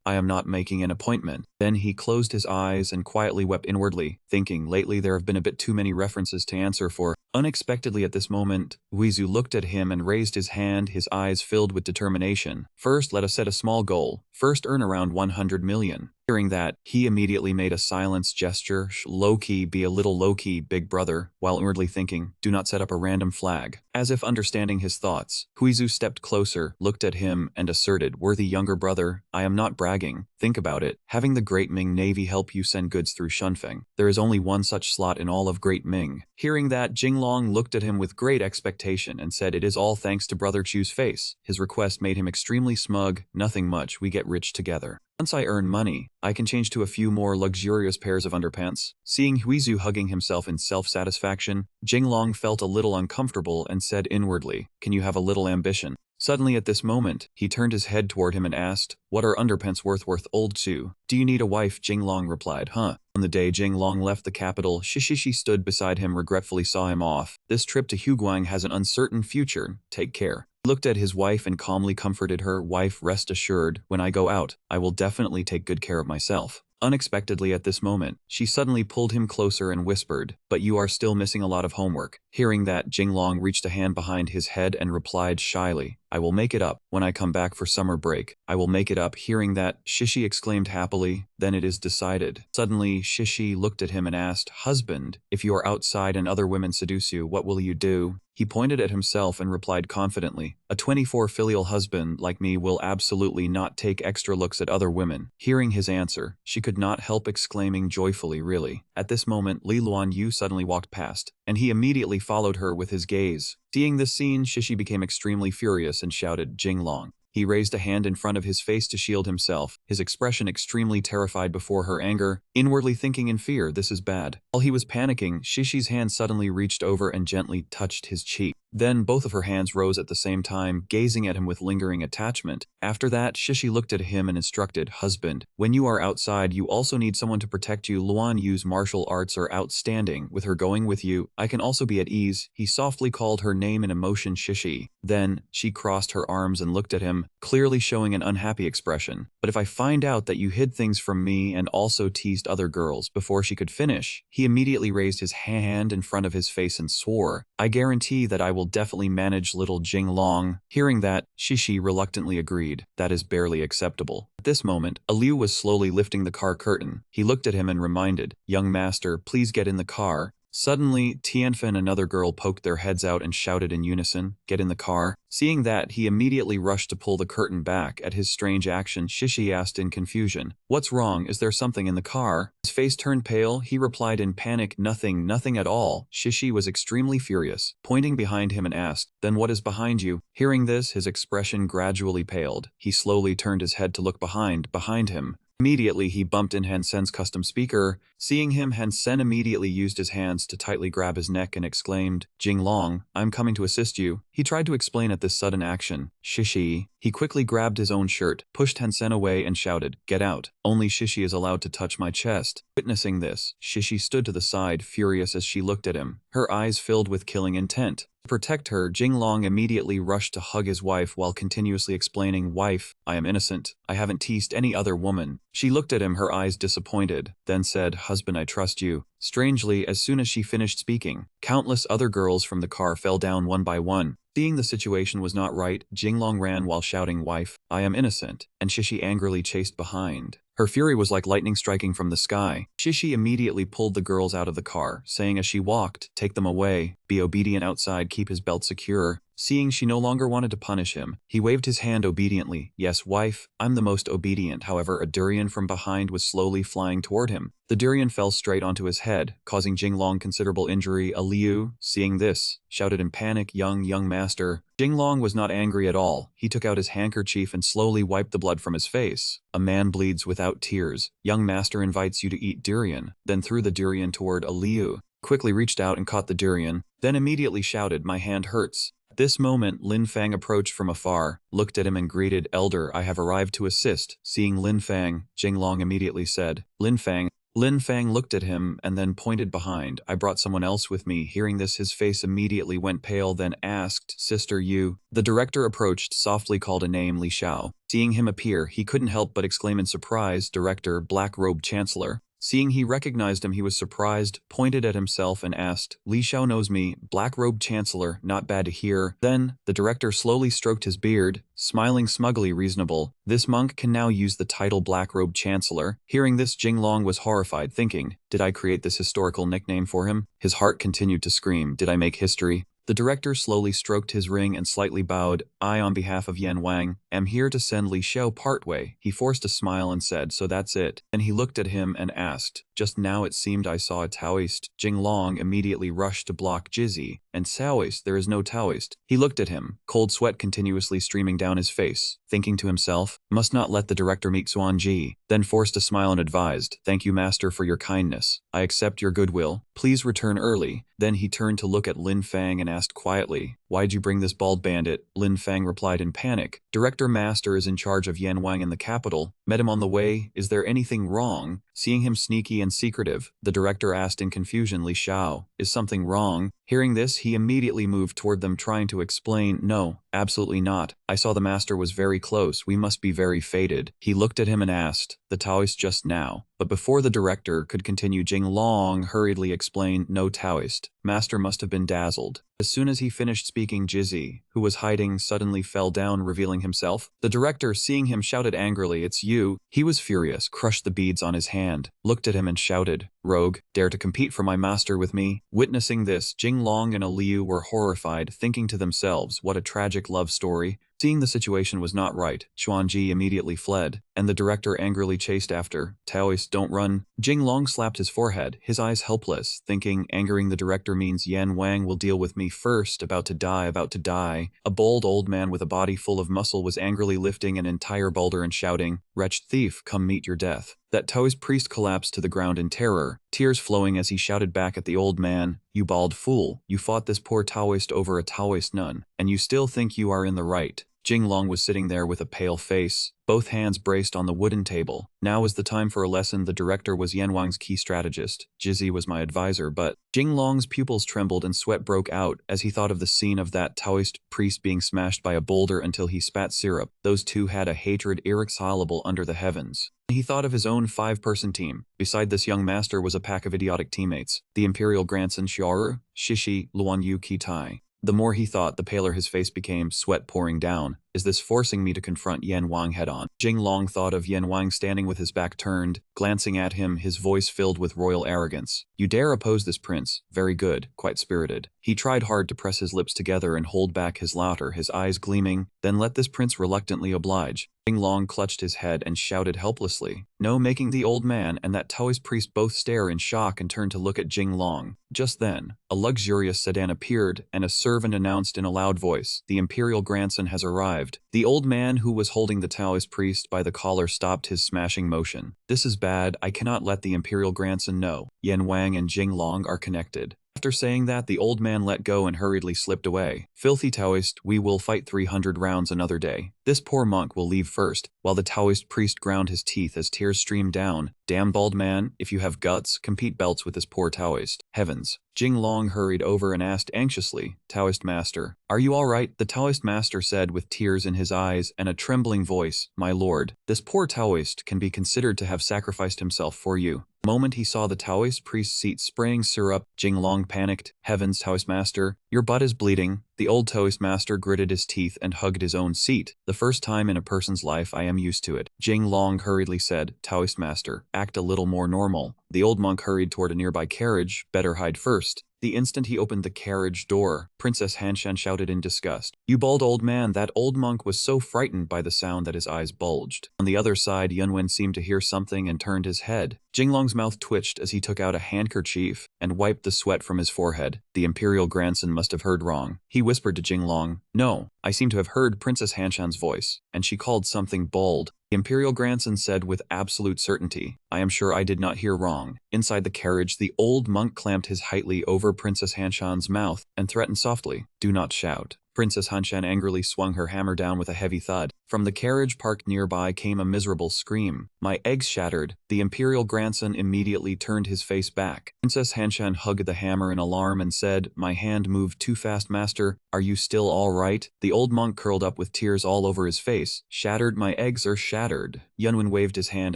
I am not making an appointment. Then he closed his eyes and quietly wept inwardly, thinking, lately there have been a bit too many references to answer for. Unexpectedly at this moment, Huizu looked at him and raised his hand, his eyes filled with determination. First, let us set a small goal. First, earn around 100 million. Hearing that, he immediately made a silence gesture, low-key, be a little low-key, big brother, while inwardly thinking, do not set up a random flag. As if understanding his thoughts, Huizu stepped closer, looked at him, and asserted, worthy younger brother, I am not bragging. Think about it. Having the Great Ming Navy help you send goods through Shunfeng. There is only one such slot in all of Great Ming. Hearing that, Jinglong looked at him with great expectation and said, it is all thanks to Brother Chu's face. His request made him extremely smug. Nothing much, we get rich together. Once I earn money, I can change to a few more luxurious pairs of underpants. Seeing Huizu hugging himself in self-satisfaction, Jinglong felt a little uncomfortable and said inwardly, can you have a little ambition? Suddenly at this moment, he turned his head toward him and asked, what are underpants worth old Chu? Do you need a wife? Jinglong replied, huh. On the day Jinglong left the capital, Shishishi stood beside him regretfully saw him off. This trip to Huguang has an uncertain future. Take care. He looked at his wife and calmly comforted her. Wife, rest assured, when I go out, I will definitely take good care of myself. Unexpectedly at this moment, she suddenly pulled him closer and whispered, but you are still missing a lot of homework. Hearing that, Jinglong reached a hand behind his head and replied shyly, I will make it up. When I come back for summer break, I will make it up. Hearing that, Shishi exclaimed happily, then it is decided. Suddenly, Shishi looked at him and asked, husband, if you are outside and other women seduce you, what will you do? He pointed at himself and replied confidently, a 24 filial husband like me will absolutely not take extra looks at other women. Hearing his answer, she could not help exclaiming joyfully, really. At this moment, Li Luan Yu suddenly walked past, and he immediately followed her with his gaze. Seeing this scene, Shishi became extremely furious and shouted, Jinglong. He raised a hand in front of his face to shield himself, his expression extremely terrified before her anger, inwardly thinking in fear, this is bad. While he was panicking, Shishi's hand suddenly reached over and gently touched his cheek. Then both of her hands rose at the same time, gazing at him with lingering attachment. After that, Shishi looked at him and instructed, husband, when you are outside, you also need someone to protect you. Luan Yu's martial arts are outstanding. With her going with you, I can also be at ease. He softly called her name in emotion, Shishi. Then, she crossed her arms and looked at him, clearly showing an unhappy expression. But if I find out that you hid things from me and also teased other girls, before she could finish, he immediately raised his hand in front of his face and swore, I guarantee that I will definitely manage little Jinglong. Hearing that, Shishi reluctantly agreed, that is barely acceptable. At this moment, Aliu was slowly lifting the car curtain. He looked at him and reminded, young master, please get in the car. Suddenly, Tianfa and another girl poked their heads out and shouted in unison, get in the car. Seeing that, he immediately rushed to pull the curtain back. At his strange action, Shishi asked in confusion, what's wrong? Is there something in the car? His face turned pale. He replied in panic, nothing at all. Shishi was extremely furious, pointing behind him and asked, then what is behind you? Hearing this, his expression gradually paled. He slowly turned his head to look behind him. Immediately, he bumped in Hansen's custom speaker. Seeing him, Hansen immediately used his hands to tightly grab his neck and exclaimed, Jinglong, I'm coming to assist you. He tried to explain at this sudden action. Shishi. He quickly grabbed his own shirt, pushed Hansen away and shouted, get out. Only Shishi is allowed to touch my chest. Witnessing this, Shishi stood to the side, furious as she looked at him, her eyes filled with killing intent. To protect her, Jinglong immediately rushed to hug his wife while continuously explaining, wife, I am innocent. I haven't teased any other woman. She looked at him, her eyes disappointed, then said, husband, I trust you. Strangely, as soon as she finished speaking, countless other girls from the car fell down one by one. Seeing the situation was not right, Jinglong ran while shouting, wife, I am innocent, and Shishi angrily chased behind Her fury was like lightning striking from the sky. Shishi immediately pulled the girls out of the car, saying as she walked, "Take them away, be obedient outside, keep his belt secure." Seeing she no longer wanted to punish him, he waved his hand obediently. "Yes, wife, I'm the most obedient." However, a durian from behind was slowly flying toward him. The durian fell straight onto his head, causing Jinglong considerable injury. Liu, seeing this, shouted in panic, young master." Jinglong was not angry at all. He took out his handkerchief and slowly wiped the blood from his face. "A man bleeds without tears. Young master invites you to eat durian," then threw the durian toward Liu. Quickly reached out and caught the durian, then immediately shouted, "My hand hurts." At this moment, Lin Fang approached from afar, looked at him and greeted, "Elder, I have arrived to assist." Seeing Lin Fang, Jinglong immediately said, "Lin Fang." Lin Fang looked at him and then pointed behind. "I brought someone else with me." Hearing this, his face immediately went pale, then asked, "Sister Yu?" The director approached, softly called a name, Li Xiao. Seeing him appear, he couldn't help but exclaim in surprise, "Director, Black-Robed Chancellor." Seeing he recognized him, he was surprised, pointed at himself and asked, "Li Xiao knows me, Black-Robed Chancellor, not bad to hear." Then, the director slowly stroked his beard, smiling smugly reasonable. "This monk can now use the title Black-Robed Chancellor." Hearing this, Jinglong was horrified, thinking, "Did I create this historical nickname for him?" His heart continued to scream, "Did I make history?" The director slowly stroked his ring and slightly bowed. "I, on behalf of Yan Wang, am here to send Li Xiao partway." He forced a smile and said, "So that's it." Then he looked at him and asked, "Just now it seemed I saw a Taoist." Jinglong immediately rushed to block Jizzy. "And Taoist, there is no Taoist." He looked at him, cold sweat continuously streaming down his face, thinking to himself, "Must not let the director meet Xuanji." Then forced a smile and advised, "Thank you, master, for your kindness. I accept your goodwill. Please return early." Then he turned to look at Lin Fang and asked quietly, "Why'd you bring this bald bandit?" Lin Fang replied in panic, "Director Master is in charge of Yan Wang in the capital. Met him on the way. Is there anything wrong?" Seeing him sneaky and secretive, the director asked in confusion, "Li Xiao, is something wrong?" Hearing this, he immediately moved toward them, trying to explain, "No, absolutely not. I saw the master was very close. We must be very fated." He looked at him and asked, "The Taoist just now?" But before the director could continue, Jinglong hurriedly explained, "No Taoist. Master must have been dazzled." As soon as he finished speaking, Jizzy, who was hiding, suddenly fell down, revealing himself. The director, seeing him, shouted angrily, "It's you." He was furious, crushed the beads on his hand, looked at him and shouted, "Rogue, dare to compete for my master with me?" Witnessing this, Jinglong and Liu were horrified, thinking to themselves, what a tragic love story. Seeing the situation was not right, Xuanji immediately fled, and the director angrily chased after. "Taoists don't run." Jinglong slapped his forehead, his eyes helpless, thinking angering the director means Yan Wang will deal with me first. About to die, about to die. A bold old man with a body full of muscle was angrily lifting an entire boulder and shouting, "Wretched thief, come meet your death." That Taoist priest collapsed to the ground in terror, tears flowing as he shouted back at the old man, "You bald fool, you fought this poor Taoist over a Taoist nun, and you still think you are in the right." Jinglong was sitting there with a pale face, both hands braced on the wooden table. Now was the time for a lesson. The director was Yan Wang's key strategist. Jizzy was my advisor, but Jinglong's pupils trembled and sweat broke out as he thought of the scene of that Taoist priest being smashed by a boulder until he spat syrup. Those two had a hatred irreconcilable under the heavens. He thought of his own 5-person team. Beside this young master was a pack of idiotic teammates, the imperial grandson Xiaoru, Shishi, Luan Yu Kitai. The more he thought, the paler his face became, sweat pouring down. Is this forcing me to confront Yan Wang head-on? Jinglong thought of Yan Wang standing with his back turned, glancing at him, his voice filled with royal arrogance. "You dare oppose this prince? Very good, quite spirited." He tried hard to press his lips together and hold back his laughter, his eyes gleaming, then let this prince reluctantly oblige. Jinglong clutched his head and shouted helplessly, "No," making the old man and that Taoist priest both stare in shock and turn to look at Jinglong. Just then, a luxurious sedan appeared, and a servant announced in a loud voice, "The imperial grandson has arrived." The old man who was holding the Taoist priest by the collar stopped his smashing motion. "This is bad. I cannot let the imperial grandson know. Yan Wang and Jinglong are connected." After saying that, the old man let go and hurriedly slipped away. "Filthy Taoist, we will fight 300 rounds another day. This poor monk will leave first." While the Taoist priest ground his teeth as tears streamed down, Damn bald man, if you have guts, compete belts with this poor Taoist. Heavens. Jing Long hurried over and asked anxiously, Taoist master, are you all right? The Taoist master said with tears in his eyes and a trembling voice, my lord, this poor Taoist can be considered to have sacrificed himself for you. The moment he saw the Taoist priest's seat spraying syrup, Jing Long panicked, heavens Taoist master, your butt is bleeding. The old Taoist master gritted his teeth and hugged his own seat. The first time in a person's life I am used to it. Jing Long hurriedly said, Taoist master, act a little more normal. The old monk hurried toward a nearby carriage, better hide first. The instant he opened the carriage door, Princess Hanshan shouted in disgust. You bald old man! That old monk was so frightened by the sound that his eyes bulged. On the other side, Yunwen seemed to hear something and turned his head. Jinglong's mouth twitched as he took out a handkerchief and wiped the sweat from his forehead. The imperial grandson must have heard wrong. He whispered to Jinglong, no, I seem to have heard Princess Hanshan's voice, and she called something bald. The imperial grandson said with absolute certainty, I am sure I did not hear wrong. Inside the carriage, the old monk clamped his heightly over Princess Hanshan's mouth and threatened softly, do not shout. Princess Hanshan angrily swung her hammer down with a heavy thud. From the carriage parked nearby came a miserable scream. My eggs shattered. The imperial grandson immediately turned his face back. Princess Hanshan hugged the hammer in alarm and said, my hand moved too fast, master. Are you still all right? The old monk curled up with tears all over his face. Shattered, my eggs are shattered. Yunwen waved his hand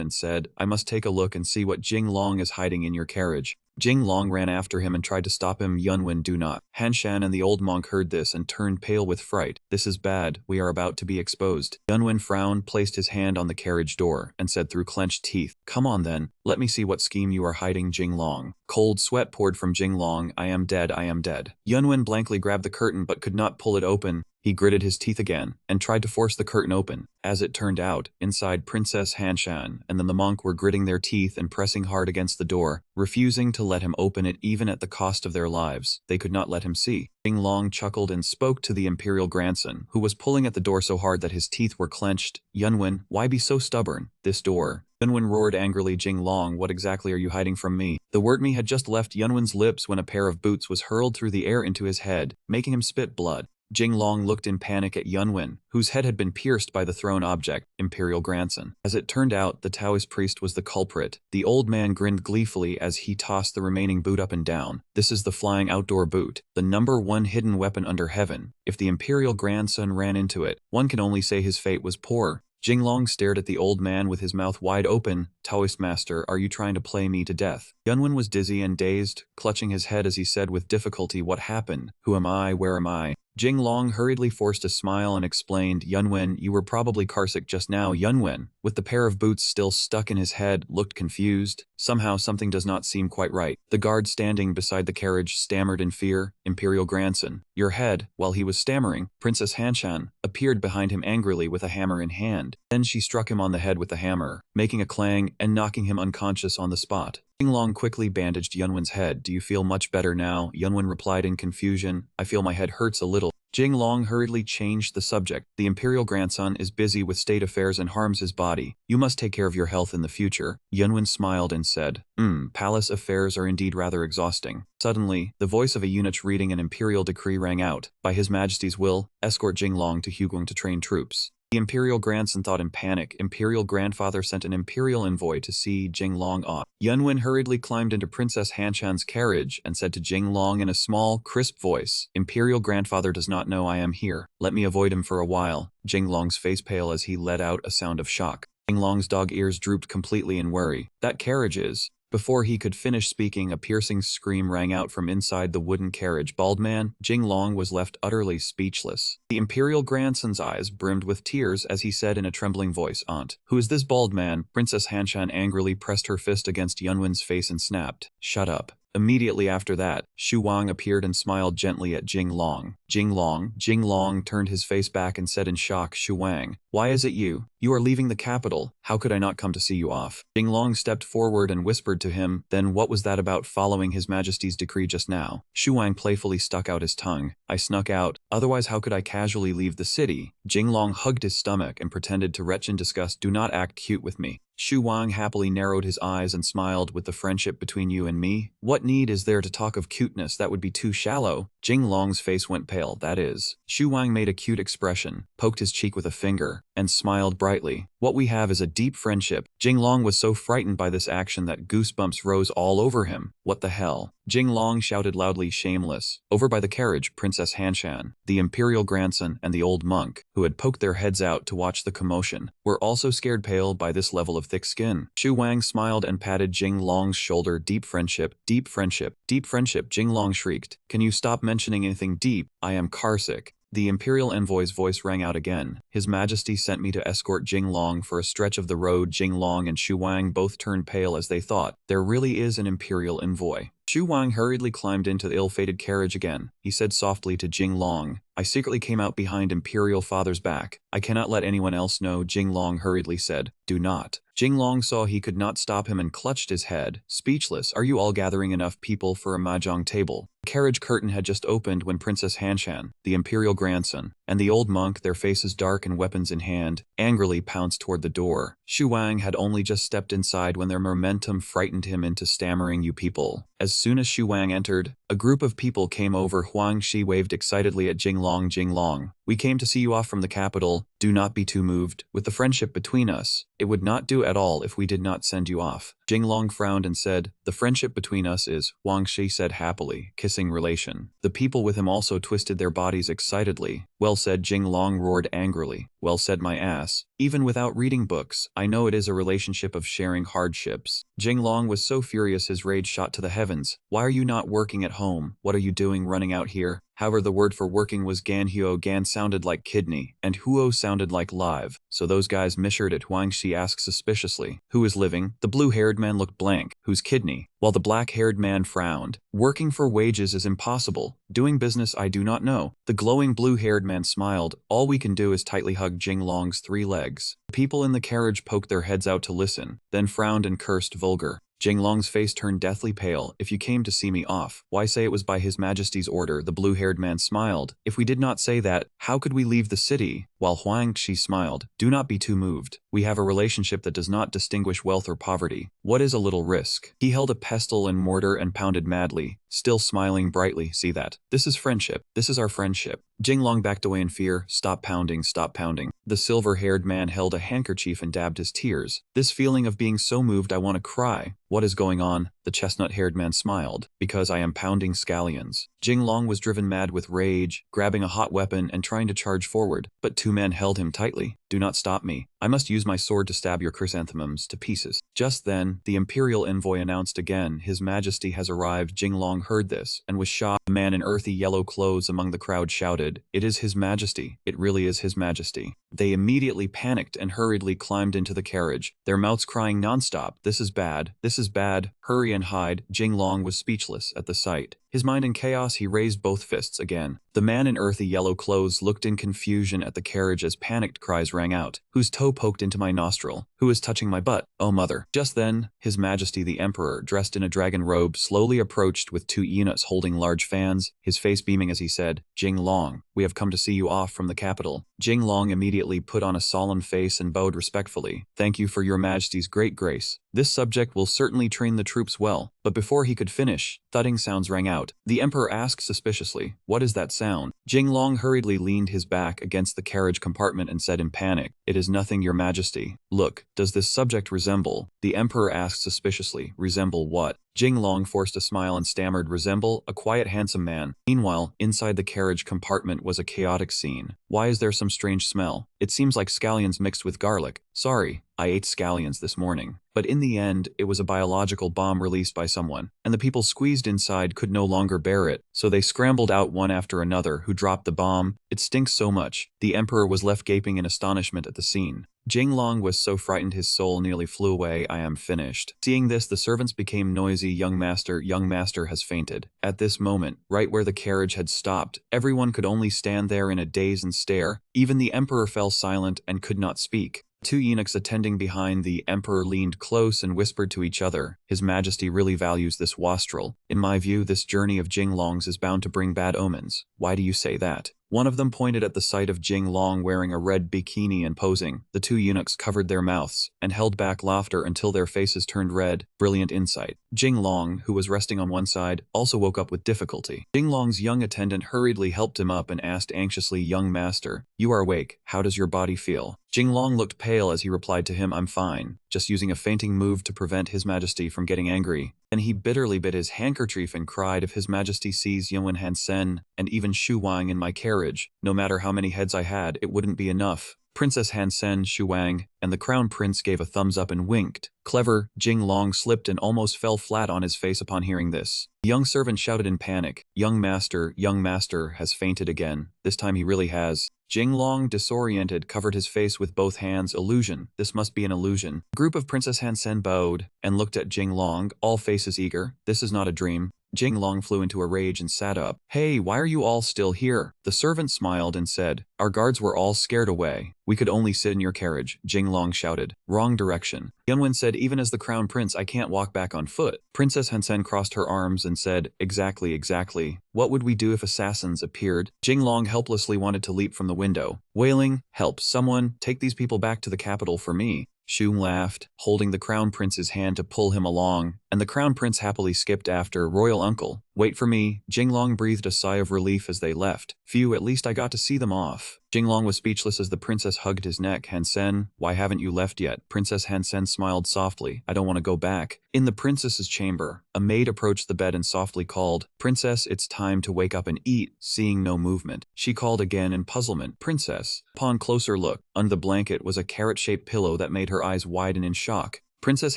and said, I must take a look and see what Jing Long is hiding in your carriage. Jing Long ran after him and tried to stop him. Yunwen, do not. Hanshan and the old monk heard this and turned pale with fright. This is bad. We are about to be exposed. Yunwen frowned, placed his hand on the carriage door, and said through clenched teeth, come on then. Let me see what scheme you are hiding, Jing Long. Cold sweat poured from Jing Long. I am dead, I am dead. Yunwen blankly grabbed the curtain but could not pull it open. He gritted his teeth again and tried to force the curtain open. As it turned out, inside Princess Hanshan and then the monk were gritting their teeth and pressing hard against the door, refusing to let him open it even at the cost of their lives. They could not let him see. Jing Long chuckled and spoke to the imperial grandson, who was pulling at the door so hard that his teeth were clenched. Yunwen, why be so stubborn? This door. Yunwen roared angrily, Jing Long, what exactly are you hiding from me? The word me had just left Yunwen's lips when a pair of boots was hurled through the air into his head, making him spit blood. Jing Long looked in panic at Yunwen, whose head had been pierced by the thrown object, imperial grandson. As it turned out, the Taoist priest was the culprit. The old man grinned gleefully as he tossed the remaining boot up and down. This is the flying outdoor boot, the #1 hidden weapon under heaven. If the imperial grandson ran into it, one can only say his fate was poor. Jing Long stared at the old man with his mouth wide open. Taoist master, are you trying to play me to death? Yunwen was dizzy and dazed, clutching his head as he said with difficulty, what happened? Who am I? Where am I? Jing Long hurriedly forced a smile and explained, Yunwen, you were probably carsick just now. Yunwen, with the pair of boots still stuck in his head, looked confused. Somehow something does not seem quite right. The guard standing beside the carriage stammered in fear, imperial grandson, your head. While he was stammering, Princess Hanshan appeared behind him angrily with a hammer in hand. Then she struck him on the head with the hammer, making a clang and knocking him unconscious on the spot. Jing Long quickly bandaged Yunwen's head. Do you feel much better now? Yunwen replied in confusion. I feel my head hurts a little. Jing Long hurriedly changed the subject. The imperial grandson is busy with state affairs and harms his body. You must take care of your health in the future. Yunwen smiled and said, palace affairs are indeed rather exhausting. Suddenly, the voice of a eunuch reading an imperial decree rang out. By His Majesty's will, escort Jing Long to Huguang to train troops. The imperial grandson thought in panic. Imperial grandfather sent an imperial envoy to see Jing Long off. Yunwen hurriedly climbed into Princess Hanshan's carriage and said to Jing Long in a small, crisp voice, Imperial grandfather does not know I am here. Let me avoid him for a while. Jing Long's face pale as he let out a sound of shock. Jing Long's dog ears drooped completely in worry. That carriage is... Before he could finish speaking, a piercing scream rang out from inside the wooden carriage. Bald man, Jing Long was left utterly speechless. The imperial grandson's eyes brimmed with tears as he said in a trembling voice, Aunt, who is this bald man? Princess Hanshan angrily pressed her fist against Yunwen's face and snapped, shut up. Immediately after that, Shu Wang appeared and smiled gently at Jing Long. Jing Long turned his face back and said in shock, Shu Wang, why is it you? You are leaving the capital. How could I not come to see you off? Jing Long stepped forward and whispered to him, then what was that about following His Majesty's decree just now? Shu Wang playfully stuck out his tongue. I snuck out, otherwise how could I casually leave the city? Jing Long hugged his stomach and pretended to retch in disgust, do not act cute with me. Shu Wang happily narrowed his eyes and smiled, with the friendship between you and me. What need is there to talk of cuteness? That would be too shallow. Jing Long's face went pale, that is. Shu Wang made a cute expression, poked his cheek with a finger, and smiled brightly. What we have is a deep friendship. Jinglong was so frightened by this action that goosebumps rose all over him. What the hell? Jinglong shouted loudly, shameless. Over by the carriage, Princess Hanshan, the imperial grandson, and the old monk, who had poked their heads out to watch the commotion, were also scared pale by this level of thick skin. Shu Wang smiled and patted Jinglong's shoulder. Deep friendship, deep friendship, deep friendship, Jinglong shrieked. Can you stop mentioning anything deep? I am carsick. The imperial envoy's voice rang out again. His Majesty sent me to escort Jinglong for a stretch of the road. Jinglong and Shu Wang both turned pale as they thought, there really is an imperial envoy. Shu Wang hurriedly climbed into the ill-fated carriage again. He said softly to Jinglong, I secretly came out behind Imperial Father's back. I cannot let anyone else know. Jinglong hurriedly said, do not. Jinglong saw he could not stop him and clutched his head, speechless. Are you all gathering enough people for a mahjong table? The carriage curtain had just opened when Princess Hanshan, the imperial grandson, and the old monk, their faces dark and weapons in hand, angrily pounced toward the door. Shu Wang had only just stepped inside when their momentum frightened him into stammering, you people. As soon as Shu Wang entered, a group of people came over. Huang Shi waved excitedly at Jinglong. Jinglong, we came to see you off from the capital. Do not be too moved. With the friendship between us, it would not do at all if we did not send you off. Jinglong frowned and said, the friendship between us is, Huang Shi said happily, kissing relation. The people with him also twisted their bodies excitedly. Well said, Jinglong roared angrily. Well said, my ass. Even without reading books, I know it is a relationship of sharing hardships. Jinglong was so furious his rage shot to the heavens. Why are you not working at home? What are you doing running out here? However, the word for working was ganhuo. Gan sounded like kidney, and huo sounded like live, so those guys measured it. Huang Shi asked suspiciously, who is living? The blue-haired man looked blank. Whose kidney? While the black-haired man frowned. Working for wages is impossible. Doing business I do not know. The glowing blue-haired man smiled. All we can do is tightly hug Jinglong's 3 legs. The people in the carriage poked their heads out to listen, then frowned and cursed vulgar. Jinglong's face turned deathly pale. If you came to see me off, why say it was by His Majesty's order? The blue-haired man smiled. If we did not say that, how could we leave the city? While Huang Shi smiled. Do not be too moved. We have a relationship that does not distinguish wealth or poverty. What is a little risk? He held a pestle and mortar and pounded madly, still smiling brightly. See that? This is friendship. This is our friendship. Jinglong backed away in fear. Stop pounding, stop pounding. The silver-haired man held a handkerchief and dabbed his tears. This feeling of being so moved I want to cry. What is going on? The chestnut-haired man smiled. Because I am pounding scallions. Jinglong was driven mad with rage, grabbing a hot weapon and trying to charge forward, but 2 men held him tightly. Do not stop me. I must use my sword to stab your chrysanthemums to pieces. Just then, the imperial envoy announced again, His Majesty has arrived. Jinglong heard this and was shocked. A man in earthy yellow clothes among the crowd shouted, it is His Majesty. It really is His Majesty. They immediately panicked and hurriedly climbed into the carriage, their mouths crying nonstop, this is bad, this is bad, hurry and hide. Jinglong was speechless at the sight. His mind in chaos, he raised both fists again. The man in earthy yellow clothes looked in confusion at the carriage as panicked cries rang out. Whose toe poked into my nostril? Who is touching my butt? Oh mother. Just then, His Majesty the Emperor, dressed in a dragon robe, slowly approached with 2 eunuchs holding large fans, his face beaming as he said, Jinglong, we have come to see you off from the capital. Jinglong immediately put on a solemn face and bowed respectfully. Thank you for your Majesty's great grace. This subject will certainly train the troops well. But before he could finish, thudding sounds rang out. The Emperor asked suspiciously, what is that sound? Jinglong hurriedly leaned his back against the carriage compartment and said in panic, it is nothing, Your Majesty. Look, does this subject resemble? The Emperor asked suspiciously, resemble what? Jinglong forced a smile and stammered, resemble a quiet handsome man. Meanwhile, inside the carriage compartment was a chaotic scene. Why is there some strange smell? It seems like scallions mixed with garlic. Sorry, I ate scallions this morning. But in the end, it was a biological bomb released by someone, and the people squeezed inside could no longer bear it, so they scrambled out one after another. Who dropped the bomb? It stinks so much. The Emperor was left gaping in astonishment at the scene. Jinglong was so frightened his soul nearly flew away. I am finished. Seeing this, the servants became noisy. Young master has fainted. At this moment, right where the carriage had stopped, everyone could only stand there in a daze and stare. Even the Emperor fell silent and could not speak. 2 eunuchs attending behind the Emperor leaned close and whispered to each other, His Majesty really values this wastrel. In my view, this journey of Jinglong's is bound to bring bad omens. Why do you say that? One of them pointed at the sight of Jing Long wearing a red bikini and posing. The two eunuchs covered their mouths and held back laughter until their faces turned red. Brilliant insight. Jing Long, who was resting on one side, also woke up with difficulty. Jing Long's young attendant hurriedly helped him up and asked anxiously, "Young master, you are awake. How does your body feel?" Jing Long looked pale as he replied to him, "I'm fine," just using a fainting move to prevent His Majesty from getting angry. Then he bitterly bit his handkerchief and cried, "If His Majesty sees Yunwen Hansen and even Shu Wang in my carriage, no matter how many heads I had, it wouldn't be enough." Princess Hansen, Shu Wang, and the Crown Prince gave a thumbs up and winked. Clever, Jing Long slipped and almost fell flat on his face upon hearing this. The young servant shouted in panic, young master has fainted again. This time he really has." Jing Long, disoriented, covered his face with both hands. Illusion. This must be an illusion. A group of Princess Hansen bowed and looked at Jing Long, all faces eager. This is not a dream. Jing Long flew into a rage and sat up. "Hey, why are you all still here?" The servant smiled and said, "Our guards were all scared away. We could only sit in your carriage," Jing Long shouted. "Wrong direction." Yunwen said, "Even as the Crown Prince, I can't walk back on foot." Princess Hansen crossed her arms and said, Exactly. What would we do if assassins appeared?" Jing Long helplessly wanted to leap from the window, wailing, "Help, someone, take these people back to the capital for me." Shu laughed, holding the Crown Prince's hand to pull him along, and the Crown Prince happily skipped after. "Royal uncle, wait for me." Jing Long breathed a sigh of relief as they left. "Phew, at least I got to see them off." Jing Long was speechless as the princess hugged his neck. "Hansen, why haven't you left yet?" Princess Hansen smiled softly. "I don't want to go back." In the princess's chamber, a maid approached the bed and softly called, "Princess, it's time to wake up and eat." Seeing no movement, she called again in puzzlement, "Princess." Upon closer look, under the blanket was a carrot-shaped pillow that made her eyes widen in shock. Princess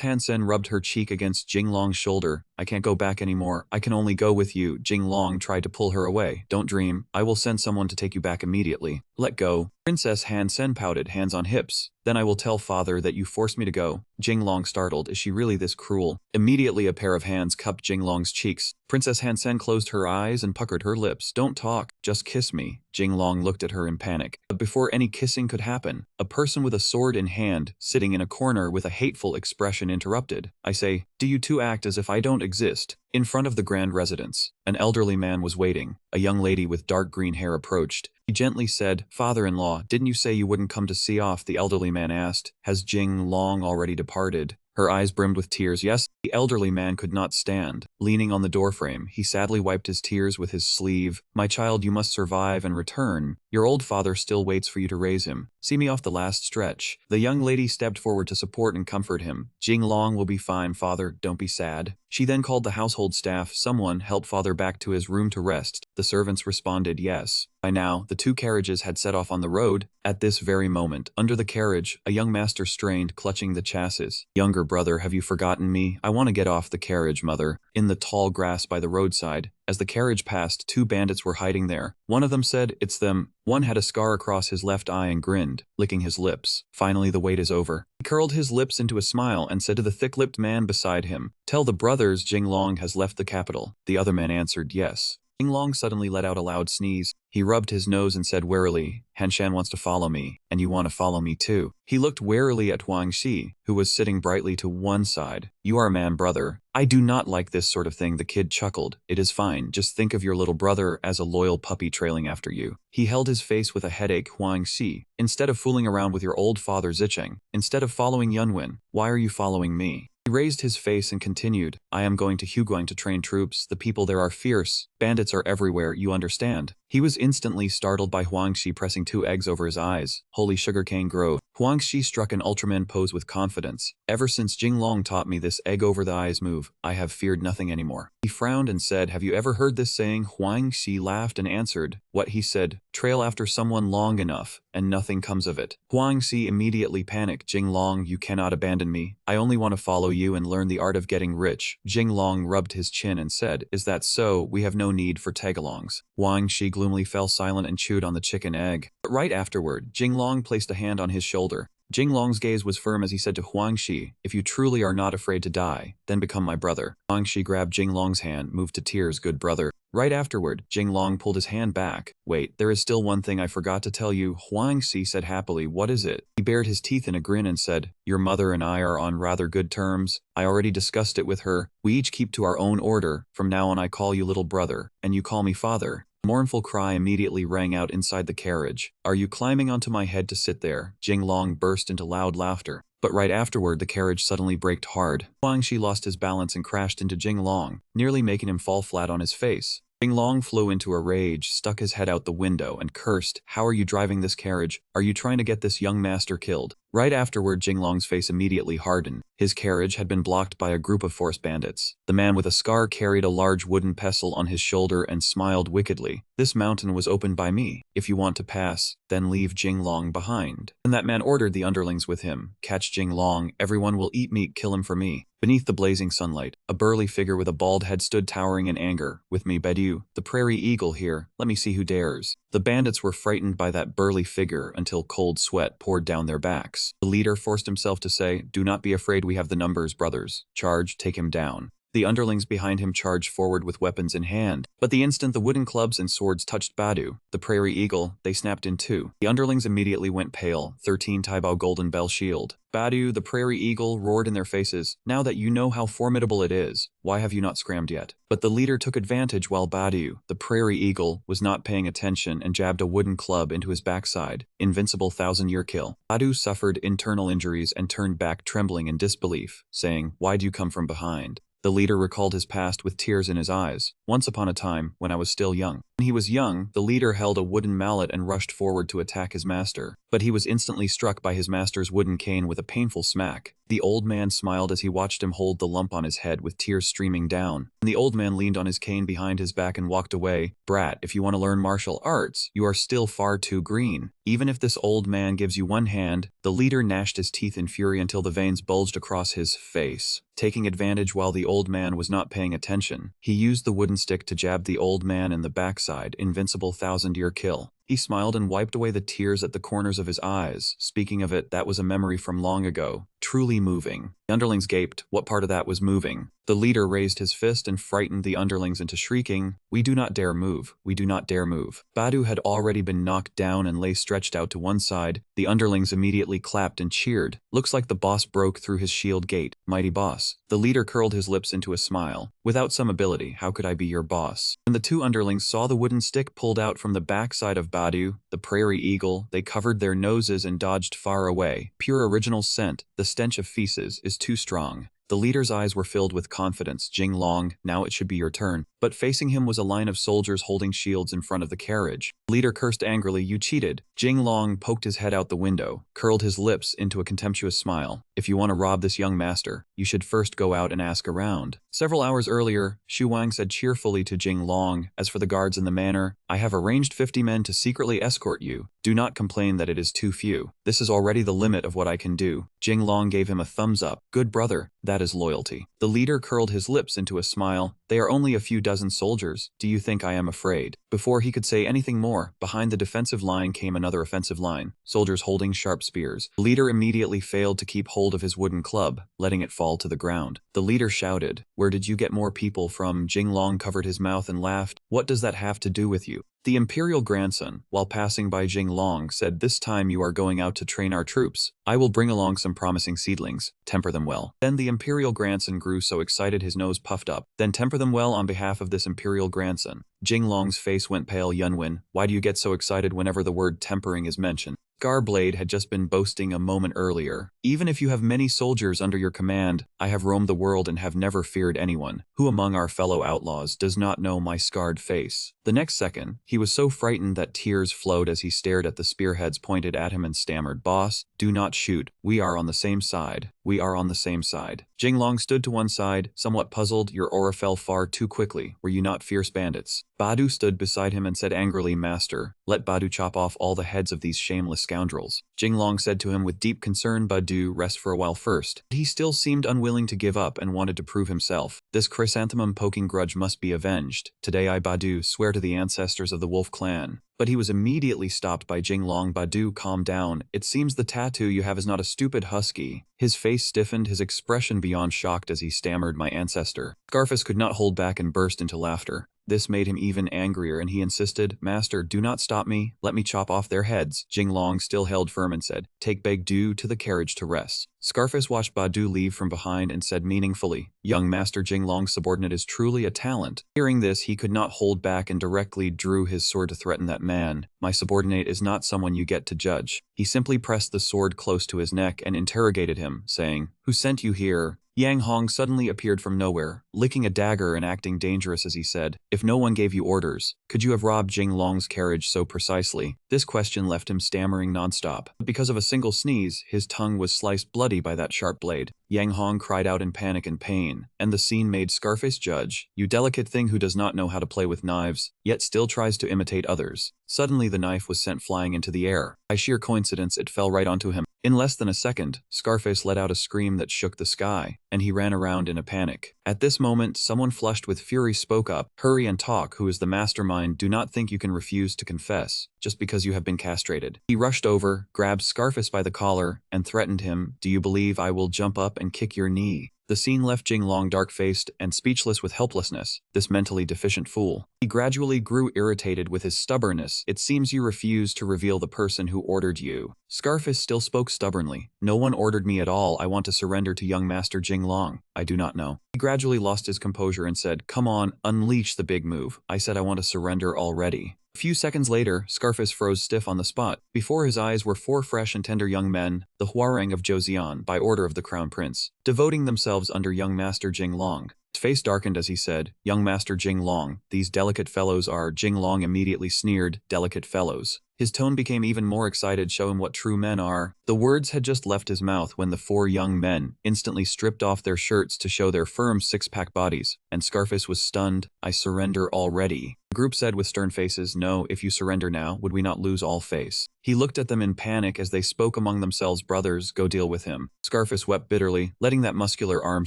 Hansen rubbed her cheek against Jing Long's shoulder. "I can't go back anymore. I can only go with you." Jing Long tried to pull her away. "Don't dream. I will send someone to take you back immediately." "Let go." Princess Hansen pouted, hands on hips. "Then I will tell father that you forced me to go." Jing Long startled. "Is she really this cruel?" Immediately a pair of hands cupped Jing Long's cheeks. Princess Hansen closed her eyes and puckered her lips. "Don't talk. Just kiss me." Jing Long looked at her in panic. But before any kissing could happen, a person with a sword in hand, sitting in a corner with a hateful expression, interrupted. "I say, do you two act as if I don't exist?" In front of the grand residence, an elderly man was waiting. A young lady with dark green hair approached. He gently said, "Father-in-law, didn't you say you wouldn't come to see off?" The elderly man asked, "Has Jing Long already departed?" Her eyes brimmed with tears. "Yes." The elderly man could not stand. Leaning on the doorframe, he sadly wiped his tears with his sleeve. "My child, you must survive and return. Your old father still waits for you to raise him. See me off the last stretch." The young lady stepped forward to support and comfort him. "Jing Long will be fine, father. Don't be sad." She then called the household staff. "Someone help father back to his room to rest." The servants responded, "Yes." By now, the two carriages had set off on the road. At this very moment, under the carriage, a young master strained, clutching the chassis. "Younger brother, have you forgotten me? I want to get off the carriage, mother." In the tall grass by the roadside, as the carriage passed, two bandits were hiding there. One of them said, "It's them." One had a scar across his left eye and grinned, licking his lips. "Finally, the wait is over." He curled his lips into a smile and said to the thick-lipped man beside him, "Tell the brothers Jing Long has left the capital." The other man answered, "Yes." Jing Long suddenly let out a loud sneeze. He rubbed his nose and said warily, "Hanshan wants to follow me, and you want to follow me too." He looked warily at Huang Xi, who was sitting brightly to one side. "You are a man, brother." "I do not like this sort of thing," the kid chuckled. "It is fine. Just think of your little brother as a loyal puppy trailing after you." He held his face with a headache. "Huang Xi, instead of fooling around with your old father Zicheng, instead of following Yunwen, why are you following me?" He raised his face and continued, "I am going to Huguang to train troops. The people there are fierce. Bandits are everywhere, you understand." He was instantly startled by Huang Xi pressing two eggs over his eyes. Holy sugarcane grove. Huang Xi struck an Ultraman pose with confidence. "Ever since Jing Long taught me this egg over the eyes move, I have feared nothing anymore." He frowned and said, "Have you ever heard this saying?" Huang Xi laughed and answered, "What?" He said, "Trail after someone long enough, and nothing comes of it." Huang Xi immediately panicked. "Jing Long, you cannot abandon me. I only want to follow you and learn the art of getting rich." Jing Long rubbed his chin and said, "Is that so? We have no need for tagalongs." Huang Xi gloomily fell silent and chewed on the chicken egg. But right afterward, Jing Long placed a hand on his shoulder. Jing Long's gaze was firm as he said to Huang Xi, "If you truly are not afraid to die, then become my brother." Huang Xi grabbed Jing Long's hand, moved to tears. "Good brother." Right afterward, Jing Long pulled his hand back. "Wait, there is still one thing I forgot to tell you," Huang Xi said happily. "What is it?" He bared his teeth in a grin and said, "Your mother and I are on rather good terms. I already discussed it with her. We each keep to our own order. From now on I call you little brother, and you call me father." A mournful cry immediately rang out inside the carriage. "Are you climbing onto my head to sit there?" Jinglong burst into loud laughter. But right afterward, the carriage suddenly braked hard. Huang Shi lost his balance and crashed into Jinglong, nearly making him fall flat on his face. Jinglong flew into a rage, stuck his head out the window, and cursed, "How are you driving this carriage? Are you trying to get this young master killed?" Right afterward, Jinglong's face immediately hardened. His carriage had been blocked by a group of force bandits. The man with a scar carried a large wooden pestle on his shoulder and smiled wickedly. "This mountain was opened by me. If you want to pass, then leave Jinglong behind." And that man ordered the underlings with him, "Catch Jinglong, everyone will eat meat, kill him for me." Beneath the blazing sunlight, a burly figure with a bald head stood towering in anger. "With me, Bedu, the prairie eagle here, let me see who dares." The bandits were frightened by that burly figure until cold sweat poured down their backs. The leader forced himself to say, "Do not be afraid, we have the numbers, brothers. Charge, take him down." The underlings behind him charged forward with weapons in hand, but the instant the wooden clubs and swords touched Badu, the prairie eagle, they snapped in two. The underlings immediately went pale. 13 Taibao Golden Bell Shield. Badu, the prairie eagle, roared in their faces, "Now that you know how formidable it is, why have you not scrammed yet?" But the leader took advantage while Badu, the prairie eagle, was not paying attention and jabbed a wooden club into his backside. Invincible 1,000-year kill. Badu suffered internal injuries and turned back trembling in disbelief, saying, "Why do you come from behind?" The leader recalled his past with tears in his eyes. "Once upon a time, when I was still young." When he was young, the leader held a wooden mallet and rushed forward to attack his master. But he was instantly struck by his master's wooden cane with a painful smack. The old man smiled as he watched him hold the lump on his head with tears streaming down. And the old man leaned on his cane behind his back and walked away. "Brat, if you want to learn martial arts, you are still far too green. Even if this old man gives you one hand." The leader gnashed his teeth in fury until the veins bulged across his face. Taking advantage while the old man was not paying attention, he used the wooden stick to jab the old man in the backside. Invincible 1,000-year kill. He smiled and wiped away the tears at the corners of his eyes. "Speaking of it, that was a memory from long ago. Truly moving." The underlings gaped. What part of that was moving? The leader raised his fist and frightened the underlings into shrieking, "We do not dare move. We do not dare move." Badu had already been knocked down and lay stretched out to one side. The underlings immediately clapped and cheered. "Looks like the boss broke through his shield gate. Mighty boss." The leader curled his lips into a smile. "Without some ability, how could I be your boss?" When the two underlings saw the wooden stick pulled out from the backside of Badu, the prairie eagle, they covered their noses and dodged far away. Pure original scent, the stench of feces, is too strong. The leader's eyes were filled with confidence. "Jinglong, now it should be your turn." But facing him was a line of soldiers holding shields in front of the carriage. The leader cursed angrily, "You cheated." Jinglong poked his head out the window, curled his lips into a contemptuous smile. "If you want to rob this young master, you should first go out and ask around." Several hours earlier, Shu Wang said cheerfully to Jinglong, "As for the guards in the manor, I have arranged 50 men to secretly escort you. Do not complain that it is too few. This is already the limit of what I can do." Jinglong gave him a thumbs up. "Good brother, that is loyalty." The leader curled his lips into a smile. "They are only a few dozen soldiers. Do you think I am afraid?" Before he could say anything more, behind the defensive line came another offensive line, soldiers holding sharp spears. The leader immediately failed to keep hold of his wooden club, letting it fall to the ground. The leader shouted, "Where did you get more people from?" Jinglong covered his mouth and laughed. "What does that have to do with you?" The imperial grandson, while passing by Jinglong, said, "This time you are going out to train our troops. I will bring along some promising seedlings. Temper them well." Then the imperial grandson grew so excited his nose puffed up. "Then temper them well on behalf of this imperial grandson." Jinglong's face went pale. "Yunwen, why do you get so excited whenever the word tempering is mentioned?" Scarblade had just been boasting a moment earlier. "Even if you have many soldiers under your command, I have roamed the world and have never feared anyone. Who among our fellow outlaws does not know my scarred face?" The next second, he was so frightened that tears flowed as he stared at the spearheads pointed at him and stammered, "Boss, do not shoot. We are on the same side. We are on the same side." Jinglong stood to one side, somewhat puzzled. "Your aura fell far too quickly. Were you not fierce bandits?" Badu stood beside him and said angrily, "Master, let Badu chop off all the heads of these shameless scoundrels." Jinglong said to him with deep concern, "Badu, rest for a while first." He still seemed unwilling to give up and wanted to prove himself. "This chrysanthemum poking grudge must be avenged. Today I, Badu, swear to the ancestors of the Wolf clan." But he was immediately stopped by Jinglong. "Badu, calm down. It seems the tattoo you have is not a stupid husky." His face stiffened, his expression beyond shocked as he stammered, "My ancestor." Scarface could not hold back and burst into laughter. This made him even angrier and he insisted, "Master, do not stop me, let me chop off their heads." Jinglong still held firm and said, "Take Bagdu to the carriage to rest." Scarface watched Badu leave from behind and said meaningfully, "Young Master Jinglong's subordinate is truly a talent." Hearing this, he could not hold back and directly drew his sword to threaten that man. "My subordinate is not someone you get to judge." He simply pressed the sword close to his neck and interrogated him, saying, "Who sent you here?" Yang Hong suddenly appeared from nowhere, licking a dagger and acting dangerous as he said, "If no one gave you orders, could you have robbed Jinglong's carriage so precisely?" This question left him stammering nonstop. Because of a single sneeze, his tongue was sliced bloody by that sharp blade. Yang Hong cried out in panic and pain, and the scene made Scarface judge, "You delicate thing who does not know how to play with knives, yet still tries to imitate others." Suddenly the knife was sent flying into the air. By sheer coincidence, it fell right onto him. In less than a second, Scarface let out a scream that shook the sky, and he ran around in a panic. At this moment, someone flushed with fury spoke up, "Hurry and talk. Who is the mastermind? Do not think you can refuse to confess, just because you have been castrated." He rushed over, grabbed Scarface by the collar, and threatened him, "Do you believe I will jump up and kick your knee?" The scene left Jinglong dark-faced and speechless with helplessness, this mentally deficient fool. He gradually grew irritated with his stubbornness. "It seems you refuse to reveal the person who ordered you." Scarface still spoke stubbornly, "No one ordered me at all. I want to surrender to young Master Jinglong. I do not know." He gradually lost his composure and said, "Come on, unleash the big move. I said I want to surrender already." A few seconds later, Scarface froze stiff on the spot. Before his eyes were four fresh and tender young men, the Huarang of Joseon, by order of the Crown Prince, devoting themselves under young Master Jinglong. His face darkened as he said, "Young Master Jinglong, these delicate fellows are." Jinglong immediately sneered, "Delicate fellows." His tone became even more excited, showing what true men are. The words had just left his mouth when the four young men instantly stripped off their shirts to show their firm six-pack bodies, and Scarface was stunned. "I surrender already." The group said with stern faces, "No, if you surrender now, would we not lose all face?" He looked at them in panic as they spoke among themselves, "Brothers, go deal with him." Scarface wept bitterly, letting that muscular arm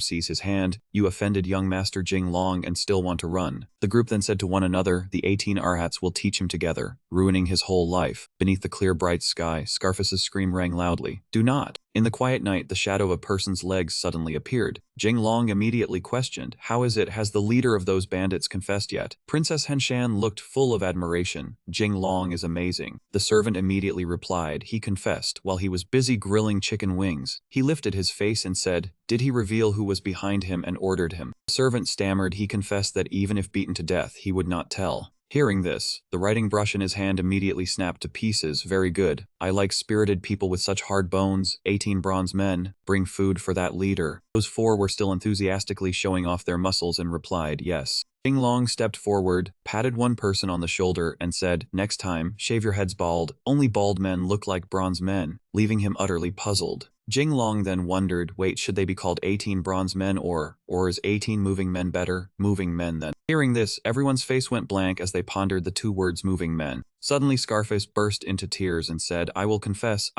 seize his hand. "You offended young Master Jinglong and still want to run." The group then said to one another, "The 18 Arhats will teach him together, ruining his whole life." Beneath the clear bright sky, Scarface's scream rang loudly, "Do not!" In the quiet night, the shadow of a person's legs suddenly appeared. Jinglong immediately questioned, "How is it, has the leader of those bandits confessed yet?" Princess Henshan looked full of admiration. "Jinglong is amazing." The servant immediately replied, "He confessed while he was busy grilling chicken wings." He lifted his face and said, "Did he reveal who was behind him and ordered him?" The servant stammered, "He confessed that even if beaten to death, he would not tell." Hearing this, the writing brush in his hand immediately snapped to pieces. "Very good. I like spirited people with such hard bones. 18 bronze men. Bring food for that leader." Those four were still enthusiastically showing off their muscles and replied, "Yes." Jinglong stepped forward, patted one person on the shoulder, and said, "Next time, shave your heads bald. Only bald men look like bronze men," leaving him utterly puzzled. Jinglong then wondered, wait, should they be called 18 bronze men or is 18 moving men better? Moving men then. Hearing this, everyone's face went blank as they pondered the two words moving men. Suddenly Scarface burst into tears and said, I will confess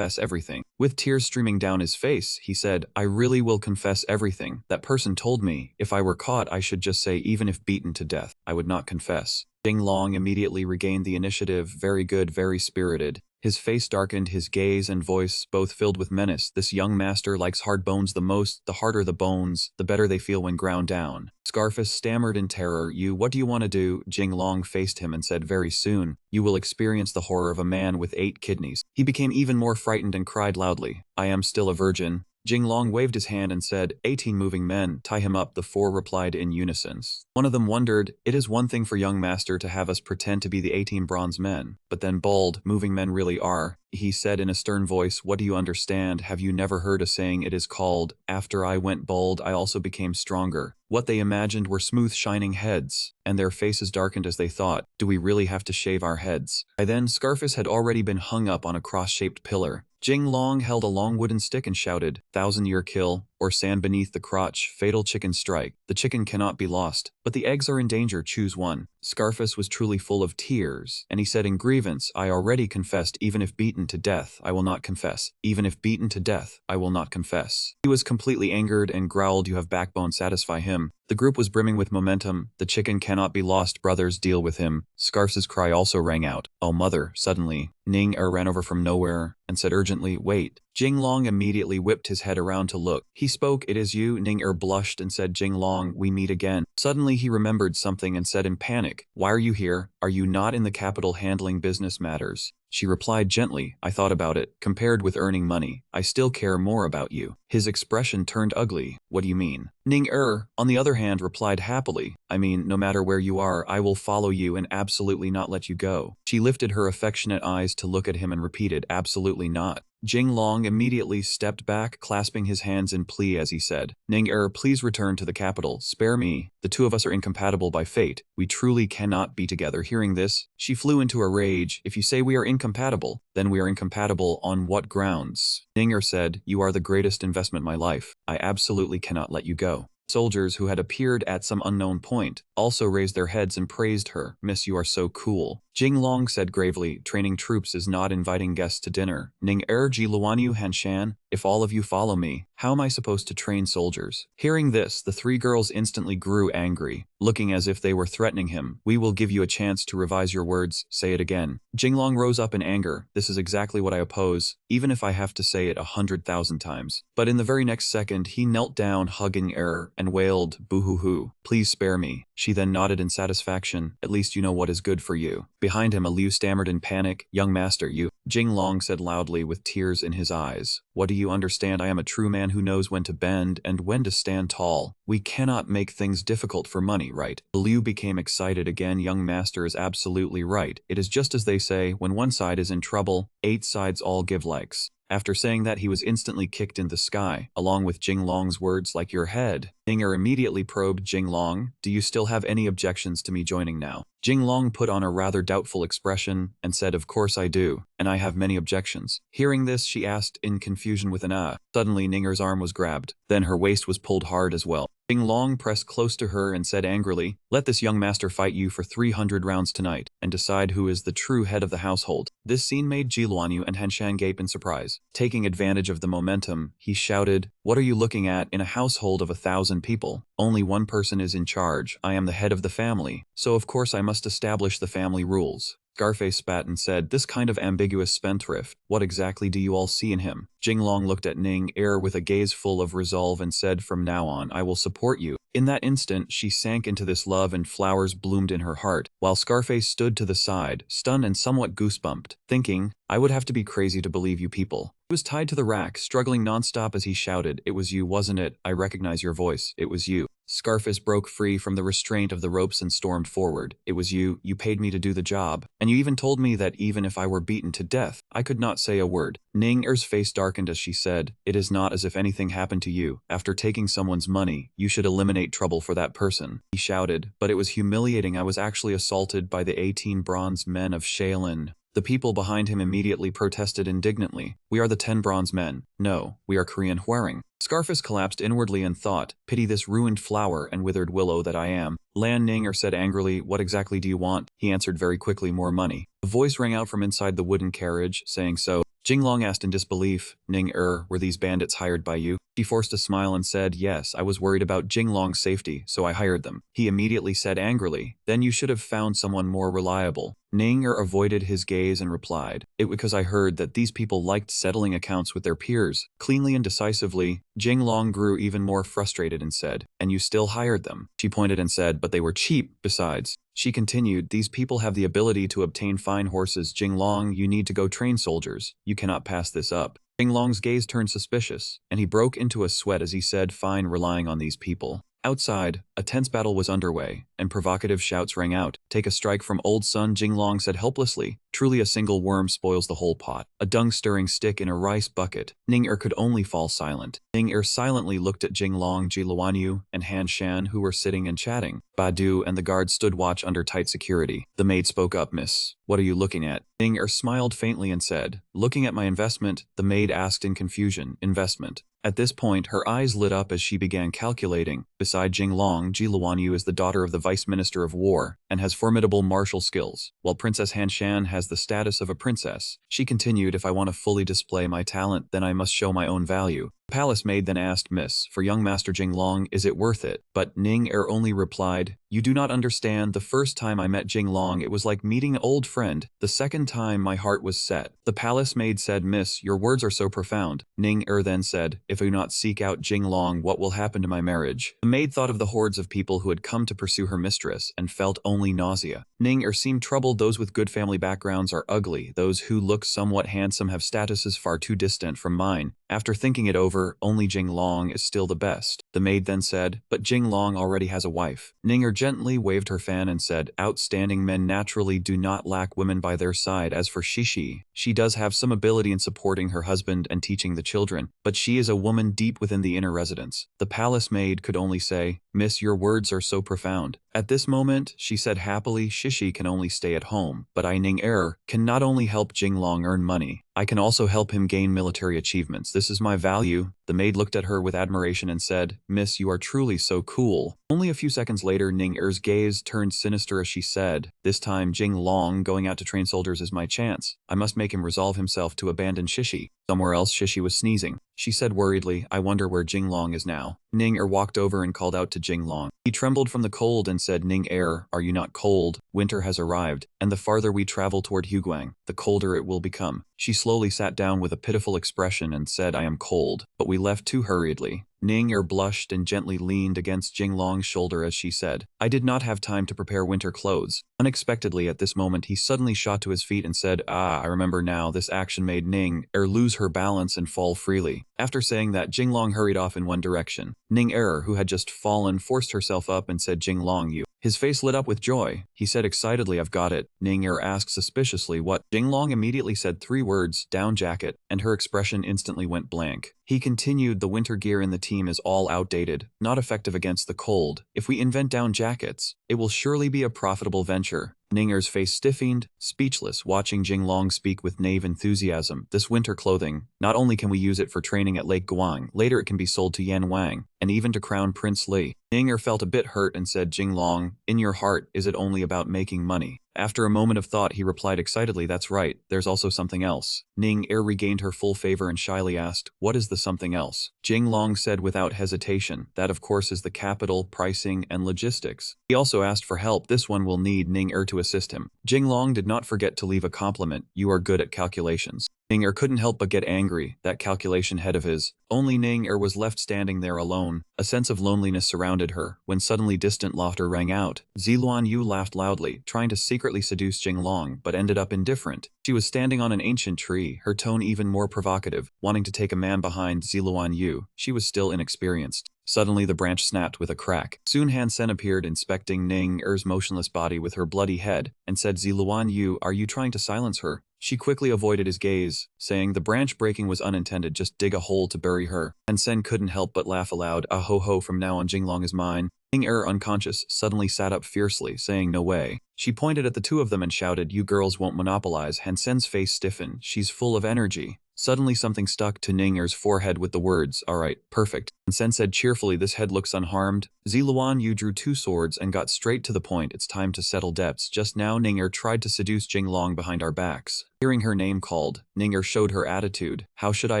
everything." With tears streaming down his face, he said, "I really will confess everything. That person told me, if I were caught I should just say even if beaten to death, I would not confess." Jinglong immediately regained the initiative. "Very good, very spirited." His face darkened, his gaze and voice both filled with menace. "This young master likes hard bones the most. The harder the bones, the better they feel when ground down." Scarface stammered in terror, What do you want to do?" Jinglong faced him and said, "Very soon, you will experience the horror of a man with 8 kidneys." He became even more frightened and cried loudly, "I am still a virgin." Jinglong waved his hand and said, 18 moving men, tie him up." The four replied in unison. One of them wondered, "It is one thing for young master to have us pretend to be the 18 bronze men, but then bald, moving men really are." He said in a stern voice, "What do you understand? Have you never heard a saying? It is called, 'After I went bald, I also became stronger.'" What they imagined were smooth shining heads, and their faces darkened as they thought, "Do we really have to shave our heads?" By then, Scarface had already been hung up on a cross-shaped pillar. Jinglong held a long wooden stick and shouted, "1,000-year kill, or sand beneath the crotch, fatal chicken strike. The chicken cannot be lost, but the eggs are in danger, choose one." Scarface was truly full of tears, and he said in grievance, "I already confessed, even if beaten to death, I will not confess. Even if beaten to death, I will not confess." He was completely angered and growled, "You have backbone, satisfy him." The group was brimming with momentum. "The chicken cannot be lost, brothers, deal with him." Scarface's cry also rang out, "Oh mother!" Suddenly, Ning Er ran over from nowhere and said urgently, "Wait." Jinglong immediately whipped his head around to look. He spoke, "It is you." Ning blushed and said, "Jinglong, we meet again." Suddenly he remembered something and said in panic, "Why are you here? Are you not in the capital handling business matters?" She replied gently, "I thought about it. Compared with earning money, I still care more about you." His expression turned ugly. "What do you mean?" Ning on the other hand, replied happily, "I mean, no matter where you are, I will follow you and absolutely not let you go." She lifted her affectionate eyes to look at him and repeated, "Absolutely not." Jinglong immediately stepped back, clasping his hands in plea as he said, "Ning please return to the capital. Spare me. The two of us are incompatible by fate. We truly cannot be together." Hearing this, she flew into a rage. "If you say we are incompatible, then we are incompatible on what grounds?" Ning said, "You are the greatest investment in my life. I absolutely cannot let you go." Soldiers who had appeared at some unknown point also raised their heads and praised her. "Miss, you are so cool." Jinglong said gravely, "Training troops is not inviting guests to dinner." Ning ji luanyu hanshan, "If all of you follow me, how am I supposed to train soldiers?" Hearing this, the three girls instantly grew angry, looking as if they were threatening him. "We will give you a chance to revise your words. Say it again." Jinglong rose up in anger. "This is exactly what I oppose, even if I have to say it 100,000 times." But in the very next second, he knelt down, hugging and wailed, "Boo-hoo-hoo, please spare me." She then nodded in satisfaction. "At least you know what is good for you." Behind him, Liu stammered in panic, "Young master, you..." Jinglong said loudly with tears in his eyes, "What do you understand? I am a true man who knows when to bend and when to stand tall. We cannot make things difficult for money, right?" Liu became excited again. "Young master is absolutely right. It is just as they say, when one side is in trouble, 8 sides all give likes." After saying that, he was instantly kicked in the sky, along with Jinglong's words, "Like your head." Ninger immediately probed Jinglong, "Do you still have any objections to me joining now?" Jinglong put on a rather doubtful expression and said, "Of course I do, and I have many objections." Hearing this, she asked in confusion with an "ah." Suddenly, Ninger's arm was grabbed. Then her waist was pulled hard as well. Jinglong pressed close to her and said angrily, "Let this young master fight you for 300 rounds tonight, and decide who is the true head of the household." This scene made Jiluanyu and Hanshan gape in surprise. Taking advantage of the momentum, he shouted, "What are you looking at? In a household of 1,000 people, only one person is in charge. I am the head of the family, so of course I must establish the family rules." Scarface spat and said, "This kind of ambiguous spendthrift, what exactly do you all see in him?" Jinglong looked at Ning with a gaze full of resolve and said, "From now on, I will support you." In that instant, she sank into this love and flowers bloomed in her heart, while Scarface stood to the side, stunned and somewhat goosebumped, thinking, "I would have to be crazy to believe you people." He was tied to the rack, struggling nonstop as he shouted, "It was you, wasn't it? I recognize your voice. It was you." Scarface broke free from the restraint of the ropes and stormed forward. "It was you. You paid me to do the job. And you even told me that even if I were beaten to death, I could not say a word." Ning-er's face darkened as she said, "It is not as if anything happened to you. After taking someone's money, you should eliminate trouble for that person." He shouted, "But it was humiliating. I was actually assaulted by the 18 bronze men of Shaolin." The people behind him immediately protested indignantly. "We are the 10 bronze men. No, we are Korean Hwaring." Scarface collapsed inwardly and thought, "Pity this ruined flower and withered willow that I am." Lan Ninger said angrily, "What exactly do you want?" He answered very quickly, "More money." A voice rang out from inside the wooden carriage, saying so. Jinglong asked in disbelief, "Ning were these bandits hired by you?" She forced a smile and said, "Yes, I was worried about Jinglong's safety, so I hired them." He immediately said angrily, "Then you should have found someone more reliable." Ninger avoided his gaze and replied, "It was because I heard that these people liked settling accounts with their peers, cleanly and decisively." Jinglong grew even more frustrated and said, "And you still hired them?" She pointed and said, "But they were cheap, besides." She continued, "These people have the ability to obtain fine horses. Jinglong, you need to go train soldiers. You cannot pass this up." Jinglong's gaze turned suspicious, and he broke into a sweat as he said, "Fine, relying on these people." Outside, a tense battle was underway, and provocative shouts rang out. "Take a strike from old son," Jinglong said helplessly. "Truly a single worm spoils the whole pot. A dung-stirring stick in a rice bucket." Ning could only fall silent. Ning silently looked at Jinglong, Jiluanyu, and Han Shan, who were sitting and chatting. Badu and the guards stood watch under tight security. The maid spoke up, "Miss, what are you looking at?" Ning smiled faintly and said, "Looking at my investment." The maid asked in confusion, "Investment?" At this point, her eyes lit up as she began calculating. Beside Jinglong, Jiluanyu is the daughter of the Vice Minister of War and has formidable martial skills, while Princess Hanshan has the status of a princess. She continued, "If I want to fully display my talent, then I must show my own value." Palace maid then asked Miss, for young Master Jinglong, is it worth it? But Ning Er only replied, you do not understand. The first time I met Jinglong it was like meeting an old friend. The second time my heart was set. The palace maid said, Miss, your words are so profound. Ning Er then said, if I do not seek out Jinglong, what will happen to my marriage? The maid thought of the hordes of people who had come to pursue her mistress and felt only nausea. Ning Er seemed troubled. Those with good family backgrounds are ugly. Those who look somewhat handsome have statuses far too distant from mine. After thinking it over, only Jinglong is still the best. The maid then said, but Jinglong already has a wife. Ning Er gently waved her fan and said, outstanding men naturally do not lack women by their side. As for Shishi, she does have some ability in supporting her husband and teaching the children, but she is a woman deep within the inner residence. The palace maid could only say, Miss, your words are so profound. At this moment, she said happily, Shishi can only stay at home, but I, Ning Er, can not only help Jinglong earn money, I can also help him gain military achievements. This is my value. The maid looked at her with admiration and said, Miss, you are truly so cool. Only a few seconds later, Ning Er's gaze turned sinister as she said, this time Jinglong going out to train soldiers is my chance. I must make him resolve himself to abandon Shishi. Somewhere else Shishi was sneezing. She said worriedly, I wonder where Jinglong is now. Ning Er walked over and called out to Jinglong. He trembled from the cold and said, Ning Er, are you not cold? Winter has arrived, and the farther we travel toward Huguang, the colder it will become. She slowly sat down with a pitiful expression and said, I am cold, but we left too hurriedly. Ning Er blushed and gently leaned against Jinglong's shoulder as she said, I did not have time to prepare winter clothes. Unexpectedly at this moment he suddenly shot to his feet and said, I remember now. This action made Ning Er lose her balance and fall freely. After saying that, Jinglong hurried off in one direction. Ning Er, who had just fallen, forced herself up and said, Jinglong, you. His face lit up with joy. He said excitedly, I've got it. Ning Er asked suspiciously, what? Jinglong immediately said 3 words, down jacket, and her expression instantly went blank. He continued, the winter gear in the team is all outdated, not effective against the cold. If we invent down jackets, it will surely be a profitable venture. Ning Er's face stiffened, speechless, watching Jinglong speak with naive enthusiasm. This winter clothing, not only can we use it for training at Lake Guang, later it can be sold to Yan Wang, and even to Crown Prince Li. Ning Er felt a bit hurt and said, Jinglong, in your heart, is it only about making money? After a moment of thought, he replied excitedly, that's right, there's also something else. Ning Er regained her full favor and shyly asked, what is the something else? Jinglong said without hesitation, that of course is the capital, pricing, and logistics. He also asked for help. This one will need Ning Er to assist him. Jinglong did not forget to leave a compliment, you are good at calculations. Ning Er couldn't help but get angry, that calculation head of his. Only Ning Er was left standing there alone. A sense of loneliness surrounded her, when suddenly distant laughter rang out. Ziluan Yu laughed loudly, trying to secretly seduce Jinglong, but ended up indifferent. She was standing on an ancient tree, her tone even more provocative, wanting to take a man behind Ziluan Yu. She was still inexperienced. Suddenly the branch snapped with a crack. Soon Han Sen appeared, inspecting Ning Er's motionless body with her bloody head, and said, Ziluan Yu, are you trying to silence her? She quickly avoided his gaze, saying, the branch breaking was unintended, just dig a hole to bury her. Han Sen couldn't help but laugh aloud, ah ho ho, from now on Jinglong is mine. Ning Er, unconscious, suddenly sat up fiercely, saying, no way. She pointed at the two of them and shouted, you girls won't monopolize. Han Sen's face stiffened, she's full of energy. Suddenly something stuck to Ning Er's forehead with the words, alright, perfect. Han Sen said cheerfully, this head looks unharmed. Ziluan Yu drew 2 swords and got straight to the point, it's time to settle debts. Just now Ning Er tried to seduce Jinglong behind our backs. Hearing her name called, Ning Er showed her attitude. How should I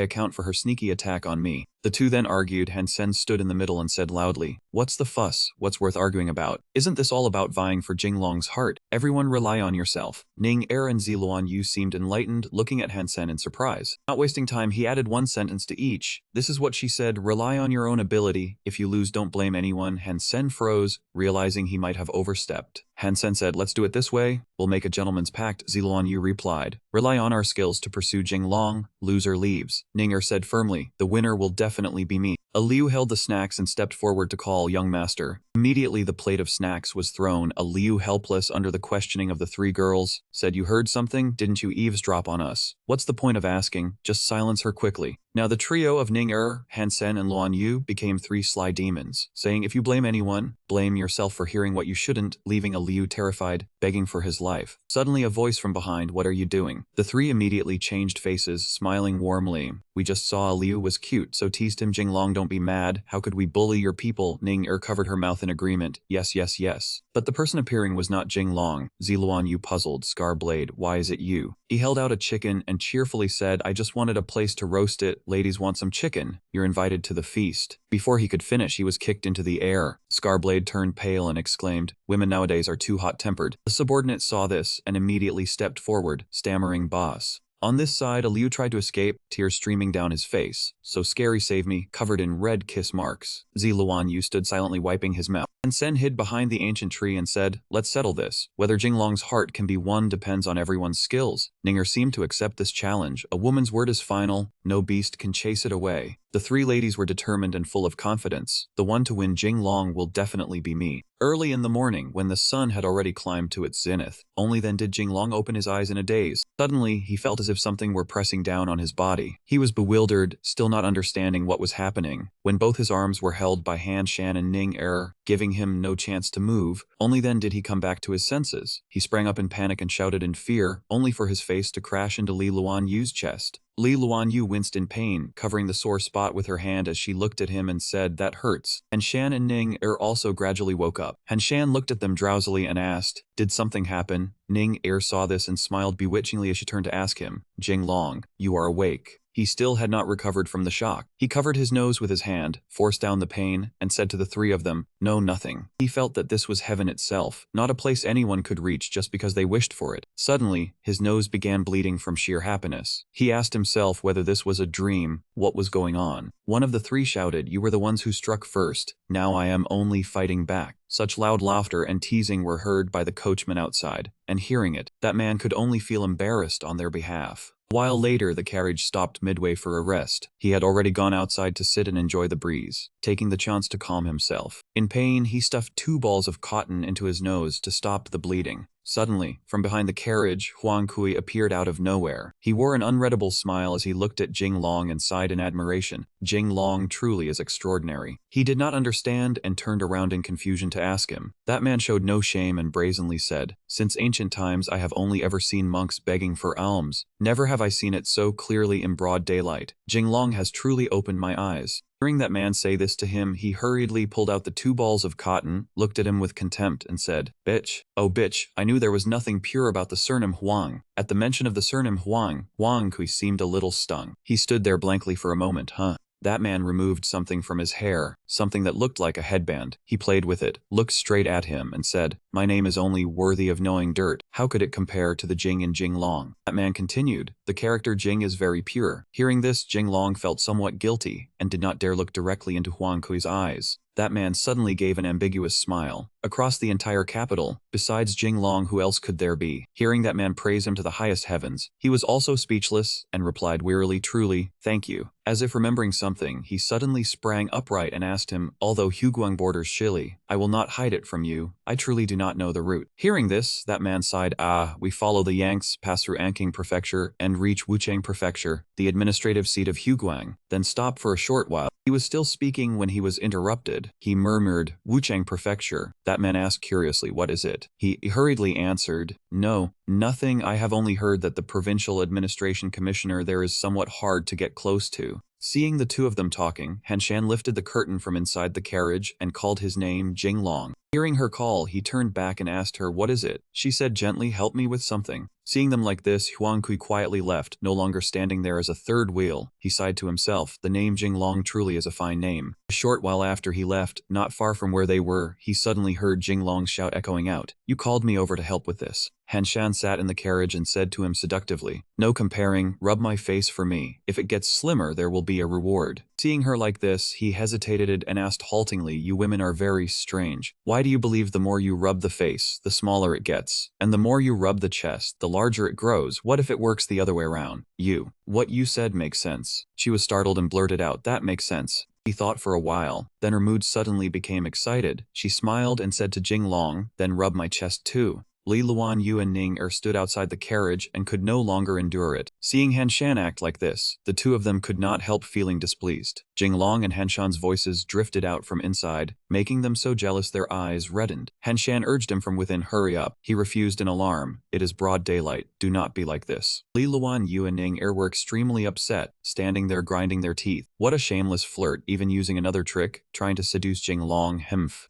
account for her sneaky attack on me? The two then argued. Han Sen stood in the middle and said loudly, what's the fuss? What's worth arguing about? Isn't this all about vying for Jinglong's heart? Everyone rely on yourself. Ning Er and Ziluan Yu seemed enlightened, looking at Han Sen in surprise. Not wasting time, he added 1 sentence to each. This is what she said, rely on your own ability. If you lose, don't blame anyone. Han Sen froze, realizing he might have overstepped. Han Sen said, let's do it this way. We'll make a gentleman's pact. Ziluan Yu replied, rely on our skills to pursue Jinglong. Loser leaves. Ning Er said firmly, the winner will definitely be me. Liu held the snacks and stepped forward to call young master. Immediately the plate of snacks was thrown. Liu, helpless under the questioning of the 3 girls, said, you heard something? Didn't you eavesdrop on us? What's the point of asking? Just silence her quickly. Now the trio of Ning Er, Han Sen, and Luan Yu became 3 sly demons, saying, if you blame anyone, blame yourself for hearing what you shouldn't, leaving Liu terrified, begging for his life. Suddenly a voice from behind, what are you doing? The 3 immediately changed faces, smiling warmly. We just saw Liu was cute, so teased him. Jinglong, don't be mad. How could we bully your people? Ning Er covered her mouth in agreement. Yes, yes, yes. But the person appearing was not Jinglong. Ziluan Yu puzzled. Scar Blade, why is it you? He held out a chicken and and cheerfully said, I just wanted a place to roast it. Ladies want some chicken. You're invited to the feast. Before he could finish, he was kicked into the air. Scarblade turned pale and exclaimed, women nowadays are too hot-tempered. The subordinate saw this and immediately stepped forward, stammering, boss. On this side, Liu tried to escape, tears streaming down his face. So scary, save me, covered in red kiss marks. Luan Yu stood silently wiping his mouth. And Sen hid behind the ancient tree and said, let's settle this. Whether Jinglong's heart can be won depends on everyone's skills. Ninger seemed to accept this challenge. A woman's word is final. No beast can chase it away. The three ladies were determined and full of confidence. The one to win Jinglong will definitely be me. Early in the morning, when the sun had already climbed to its zenith, only then did Jinglong open his eyes in a daze. Suddenly, he felt as if something were pressing down on his body. He was bewildered, still not understanding what was happening, when both his arms were held by Han Shan and Ning Er, giving him no chance to move. Only then did he come back to his senses. He sprang up in panic and shouted in fear, only for his face to crash into Li Luan Yu's chest. Li Luan Yu winced in pain, covering the sore spot with her hand as she looked at him and said, that hurts. Han Shan and Ning Er also gradually woke up. Han Shan looked at them drowsily and asked, did something happen? Ning Er saw this and smiled bewitchingly as she turned to ask him, Jinglong, you are awake. He still had not recovered from the shock. He covered his nose with his hand, forced down the pain, and said to the three of them, no, nothing. He felt that this was heaven itself, not a place anyone could reach just because they wished for it. Suddenly, his nose began bleeding from sheer happiness. He asked himself whether this was a dream, what was going on. One of the three shouted, you were the ones who struck first. Now I am only fighting back. Such loud laughter and teasing were heard by the coachman outside, and hearing it, that man could only feel embarrassed on their behalf. A while later, the carriage stopped midway for a rest. He had already gone outside to sit and enjoy the breeze, taking the chance to calm himself. In pain, he stuffed 2 balls of cotton into his nose to stop the bleeding. Suddenly, from behind the carriage, Huang Kui appeared out of nowhere. He wore an unreadable smile as he looked at Jinglong and sighed in admiration. Jinglong truly is extraordinary. He did not understand and turned around in confusion to ask him. That man showed no shame and brazenly said, since ancient times I have only ever seen monks begging for alms. Never have I seen it so clearly in broad daylight. Jinglong has truly opened my eyes. Hearing that man say this to him, he hurriedly pulled out the 2 balls of cotton, looked at him with contempt, and said, bitch, oh bitch, I knew there was nothing pure about the surname Huang. At the mention of the surname Huang, Huang Kui seemed a little stung. He stood there blankly for a moment, That man removed something from his hair, something that looked like a headband. He played with it, looked straight at him, and said, my name is only worthy of knowing dirt. How could it compare to the Jing in Jinglong? That man continued, the character Jing is very pure. Hearing this, Jinglong felt somewhat guilty, and did not dare look directly into Huang Kui's eyes. That man suddenly gave an ambiguous smile. Across the entire capital, besides Jinglong, who else could there be? Hearing that man praise him to the highest heavens, he was also speechless, and replied wearily, truly, thank you. As if remembering something, he suddenly sprang upright and asked him, although Huguang borders Shili, I will not hide it from you. I truly do not know the route. Hearing this, that man sighed, we follow the Yanks, pass through Anqing Prefecture, and reach Wuchang Prefecture, the administrative seat of Huguang, then stop for a short while. He was still speaking when he was interrupted. He murmured, Wuchang Prefecture. That man asked curiously, what is it? He hurriedly answered, no, nothing. I have only heard that the provincial administration commissioner there is somewhat hard to get close to. Seeing the two of them talking, Han Shan lifted the curtain from inside the carriage and called his name, Jinglong. Hearing her call, he turned back and asked her, what is it? She said gently, help me with something. Seeing them like this, Huang Kui quietly left, no longer standing there as a third wheel. He sighed to himself, the name Jinglong truly is a fine name. A short while after he left, not far from where they were, he suddenly heard Jinglong's shout echoing out, you called me over to help with this. Han Shan sat in the carriage and said to him seductively, no comparing, rub my face for me. If it gets slimmer, there will be a reward. Seeing her like this, he hesitated and asked haltingly, you women are very strange. Why do you believe the more you rub the face, the smaller it gets? And the more you rub the chest, the larger it grows? What if it works the other way around? What you said makes sense. She was startled and blurted out, that makes sense. He thought for a while, then her mood suddenly became excited. She smiled and said to Jinglong, then rub my chest too. Li Luan Yu and Ning Er stood outside the carriage and could no longer endure it. Seeing Han Shan act like this, the two of them could not help feeling displeased. Jinglong and Han Shan's voices drifted out from inside, making them so jealous their eyes reddened. Han Shan urged him from within, hurry up. He refused in alarm. It is broad daylight. Do not be like this. Li Luan Yu and Ning Er were extremely upset, standing there grinding their teeth. What a shameless flirt, even using another trick, trying to seduce Jinglong.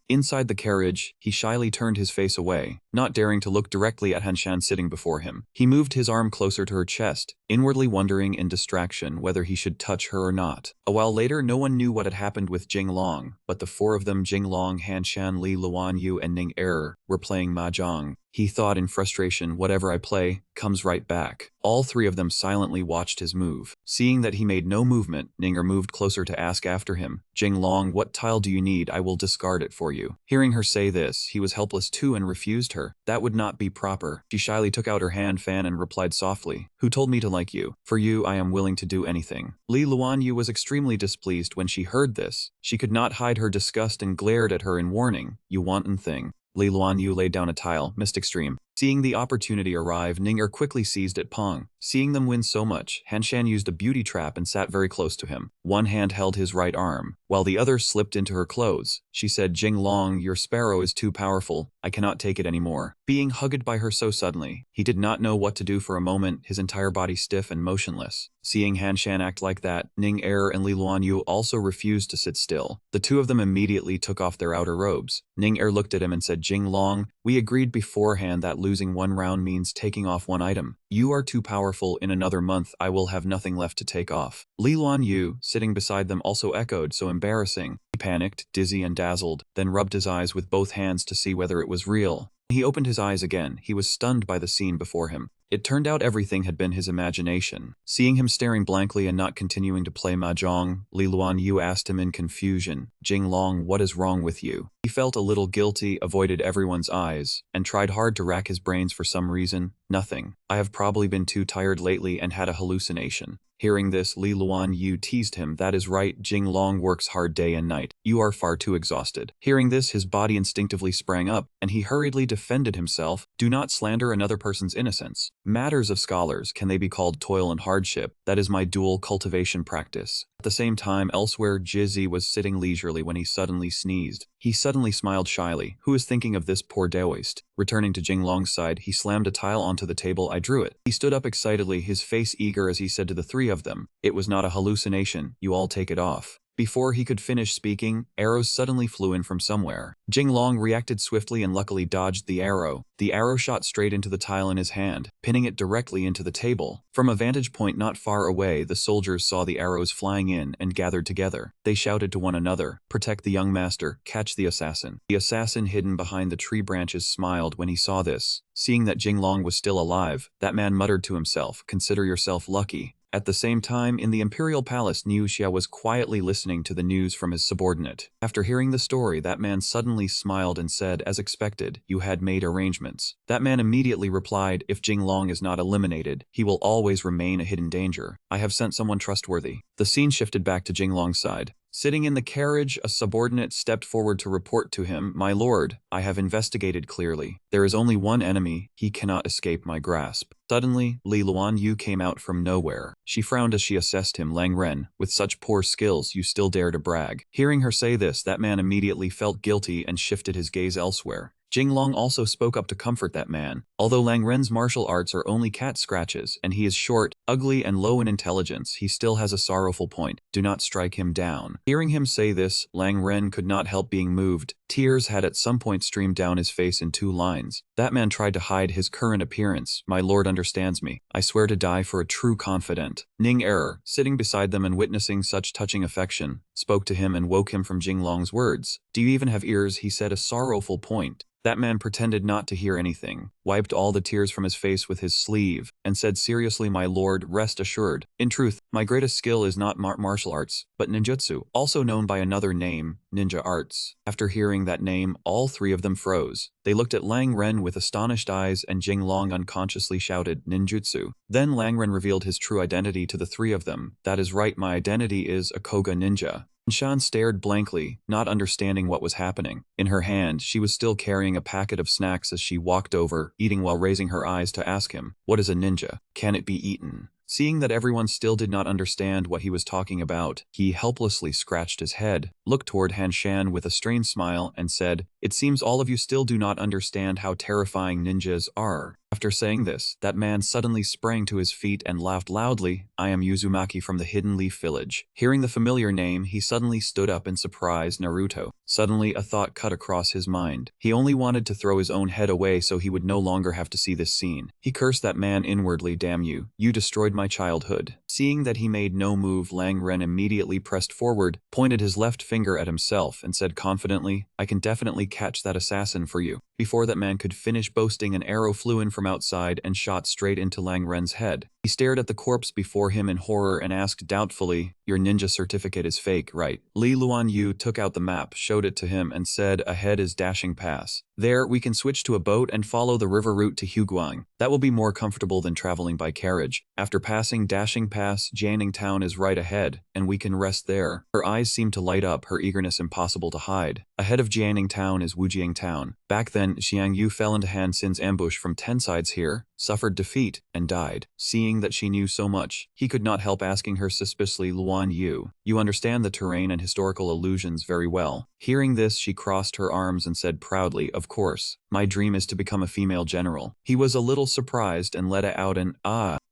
Inside the carriage, he shyly turned his face away, not daring to look directly at Han Shan sitting before him. He moved his arm closer to her chest, inwardly wondering in distraction whether he should touch her or not. A while later, no one knew what had happened with Jinglong, but the four of them, Jinglong, Hanshan, Li Luanyu, and Ning Er, were playing mahjong. He thought in frustration, whatever I play, comes right back. All three of them silently watched his move. Seeing that he made no movement, Ninger moved closer to ask after him, Jinglong, what tile do you need? I will discard it for you. Hearing her say this, he was helpless too and refused her. That would not be proper. She shyly took out her hand fan and replied softly, who told me to like you? For you, I am willing to do anything. Li Luanyu was extremely displeased when she heard this. She could not hide her disgust and glared at her in warning, you wanton thing. Li Luanyu laid down a tile, Mystic Stream. Seeing the opportunity arrive, Ninger quickly seized it. Pong. Seeing them win so much, Hanshan used a beauty trap and sat very close to him. One hand held his right arm, while the other slipped into her clothes. She said, Jinglong, your sparrow is too powerful. I cannot take it anymore. Being hugged by her so suddenly, he did not know what to do for a moment, his entire body stiff and motionless. Seeing Hanshan act like that, Ning Er and Li Luanyu also refused to sit still. The two of them immediately took off their outer robes. Ning Er looked at him and said, Jinglong, we agreed beforehand that losing one round means taking off one item. You are too powerful. In another month, I will have nothing left to take off. Li Luanyu, sitting beside them, also echoed, so embarrassing. He panicked, dizzy and dazzled, then rubbed his eyes with both hands to see whether it was real. He opened his eyes again. He was stunned by the scene before him. It turned out everything had been his imagination. Seeing him staring blankly and not continuing to play mahjong, Li Luanyu asked him in confusion, Jinglong, what is wrong with you? He felt a little guilty, avoided everyone's eyes, and tried hard to rack his brains for some reason. Nothing. I have probably been too tired lately and had a hallucination. Hearing this, Li Luanyu teased him, that is right, Jinglong works hard day and night. You are far too exhausted. Hearing this, his body instinctively sprang up, and he hurriedly defended himself. Do not slander another person's innocence. Matters of scholars, can they be called toil and hardship? That is my dual cultivation practice. At the same time, elsewhere, Jizzy was sitting leisurely when he suddenly sneezed. He suddenly smiled shyly. Who is thinking of this poor daoist? Returning to Jinglong's side, he slammed a tile onto the table. I drew it. He stood up excitedly, his face eager as he said to the three of them, it was not a hallucination, you all take it off. Before he could finish speaking, arrows suddenly flew in from somewhere. Jinglong reacted swiftly and luckily dodged the arrow. The arrow shot straight into the tile in his hand, pinning it directly into the table. From a vantage point not far away, the soldiers saw the arrows flying in and gathered together. They shouted to one another, protect the young master, catch the assassin. The assassin hidden behind the tree branches smiled when he saw this. Seeing that Jinglong was still alive, that man muttered to himself, consider yourself lucky. At the same time, in the imperial palace, Niu Xia was quietly listening to the news from his subordinate. After hearing the story, that man suddenly smiled and said, as expected, you had made arrangements. That man immediately replied, if Jinglong is not eliminated, he will always remain a hidden danger. I have sent someone trustworthy. The scene shifted back to Jinglong's side. Sitting in the carriage, a subordinate stepped forward to report to him, my lord, I have investigated clearly. There is only one enemy, he cannot escape my grasp. Suddenly, Li Luanyu came out from nowhere. She frowned as she assessed him. Lang Ren, with such poor skills, you still dare to brag. Hearing her say this, that man immediately felt guilty and shifted his gaze elsewhere. Jinglong also spoke up to comfort that man. Although Lang Ren's martial arts are only cat scratches, and he is short, ugly, and low in intelligence, he still has a sorrowful point. Do not strike him down. Hearing him say this, Lang Ren could not help being moved. Tears had at some point streamed down his face in 2 lines. That man tried to hide his current appearance. My lord understands me. I swear to die for a true confidant. Ning Er, sitting beside them and witnessing such touching affection, spoke to him and woke him from Jinglong's words. Do you even have ears? He said, a sorrowful point. That man pretended not to hear anything, wiped all the tears from his face with his sleeve, and said seriously, my lord, rest assured. In truth, my greatest skill is not martial arts, but ninjutsu, also known by another name, ninja arts. After hearing that name, all 3 of them froze. They looked at Lang Ren with astonished eyes, and Jinglong unconsciously shouted, ninjutsu. Then Lang Ren revealed his true identity to the 3 of them. That is right, my identity is a Koga ninja. Shan stared blankly, not understanding what was happening. In her hand, she was still carrying a packet of snacks as she walked over, eating while raising her eyes to ask him, what is a ninja? Can it be eaten? Seeing that everyone still did not understand what he was talking about, he helplessly scratched his head, looked toward Hanshan with a strained smile, and said, it seems all of you still do not understand how terrifying ninjas are. After saying this, that man suddenly sprang to his feet and laughed loudly. I am Uzumaki from the Hidden Leaf Village. Hearing the familiar name, he suddenly stood up in surprise. Naruto. Suddenly, a thought cut across his mind. He only wanted to throw his own head away so he would no longer have to see this scene. He cursed that man inwardly. Damn you. You destroyed my childhood. Seeing that he made no move, Lang Ren immediately pressed forward, pointed his left finger at himself, and said confidently, I can definitely catch that assassin for you. Before that man could finish boasting, an arrow flew in from outside and shot straight into Lang Ren's head. He stared at the corpse before him in horror and asked doubtfully, your ninja certificate is fake, right? Li Luan Yu took out the map, showed it to him, and said, ahead is Dashing Pass. There, we can switch to a boat and follow the river route to Huguang. That will be more comfortable than traveling by carriage. After passing Dashing Pass, Jianing Town is right ahead, and we can rest there. Her eyes seemed to light up, her eagerness impossible to hide. Ahead of Jianing Town is Wujiang Town. Back then, Xiang Yu fell into Han Xin's ambush from 10 sides here, suffered defeat, and died. Seeing that she knew so much, he could not help asking her suspiciously, Luan Yu, you understand the terrain and historical allusions very well. Hearing this, she crossed her arms and said proudly, of course, my dream is to become a female general. He was a little surprised and let out an,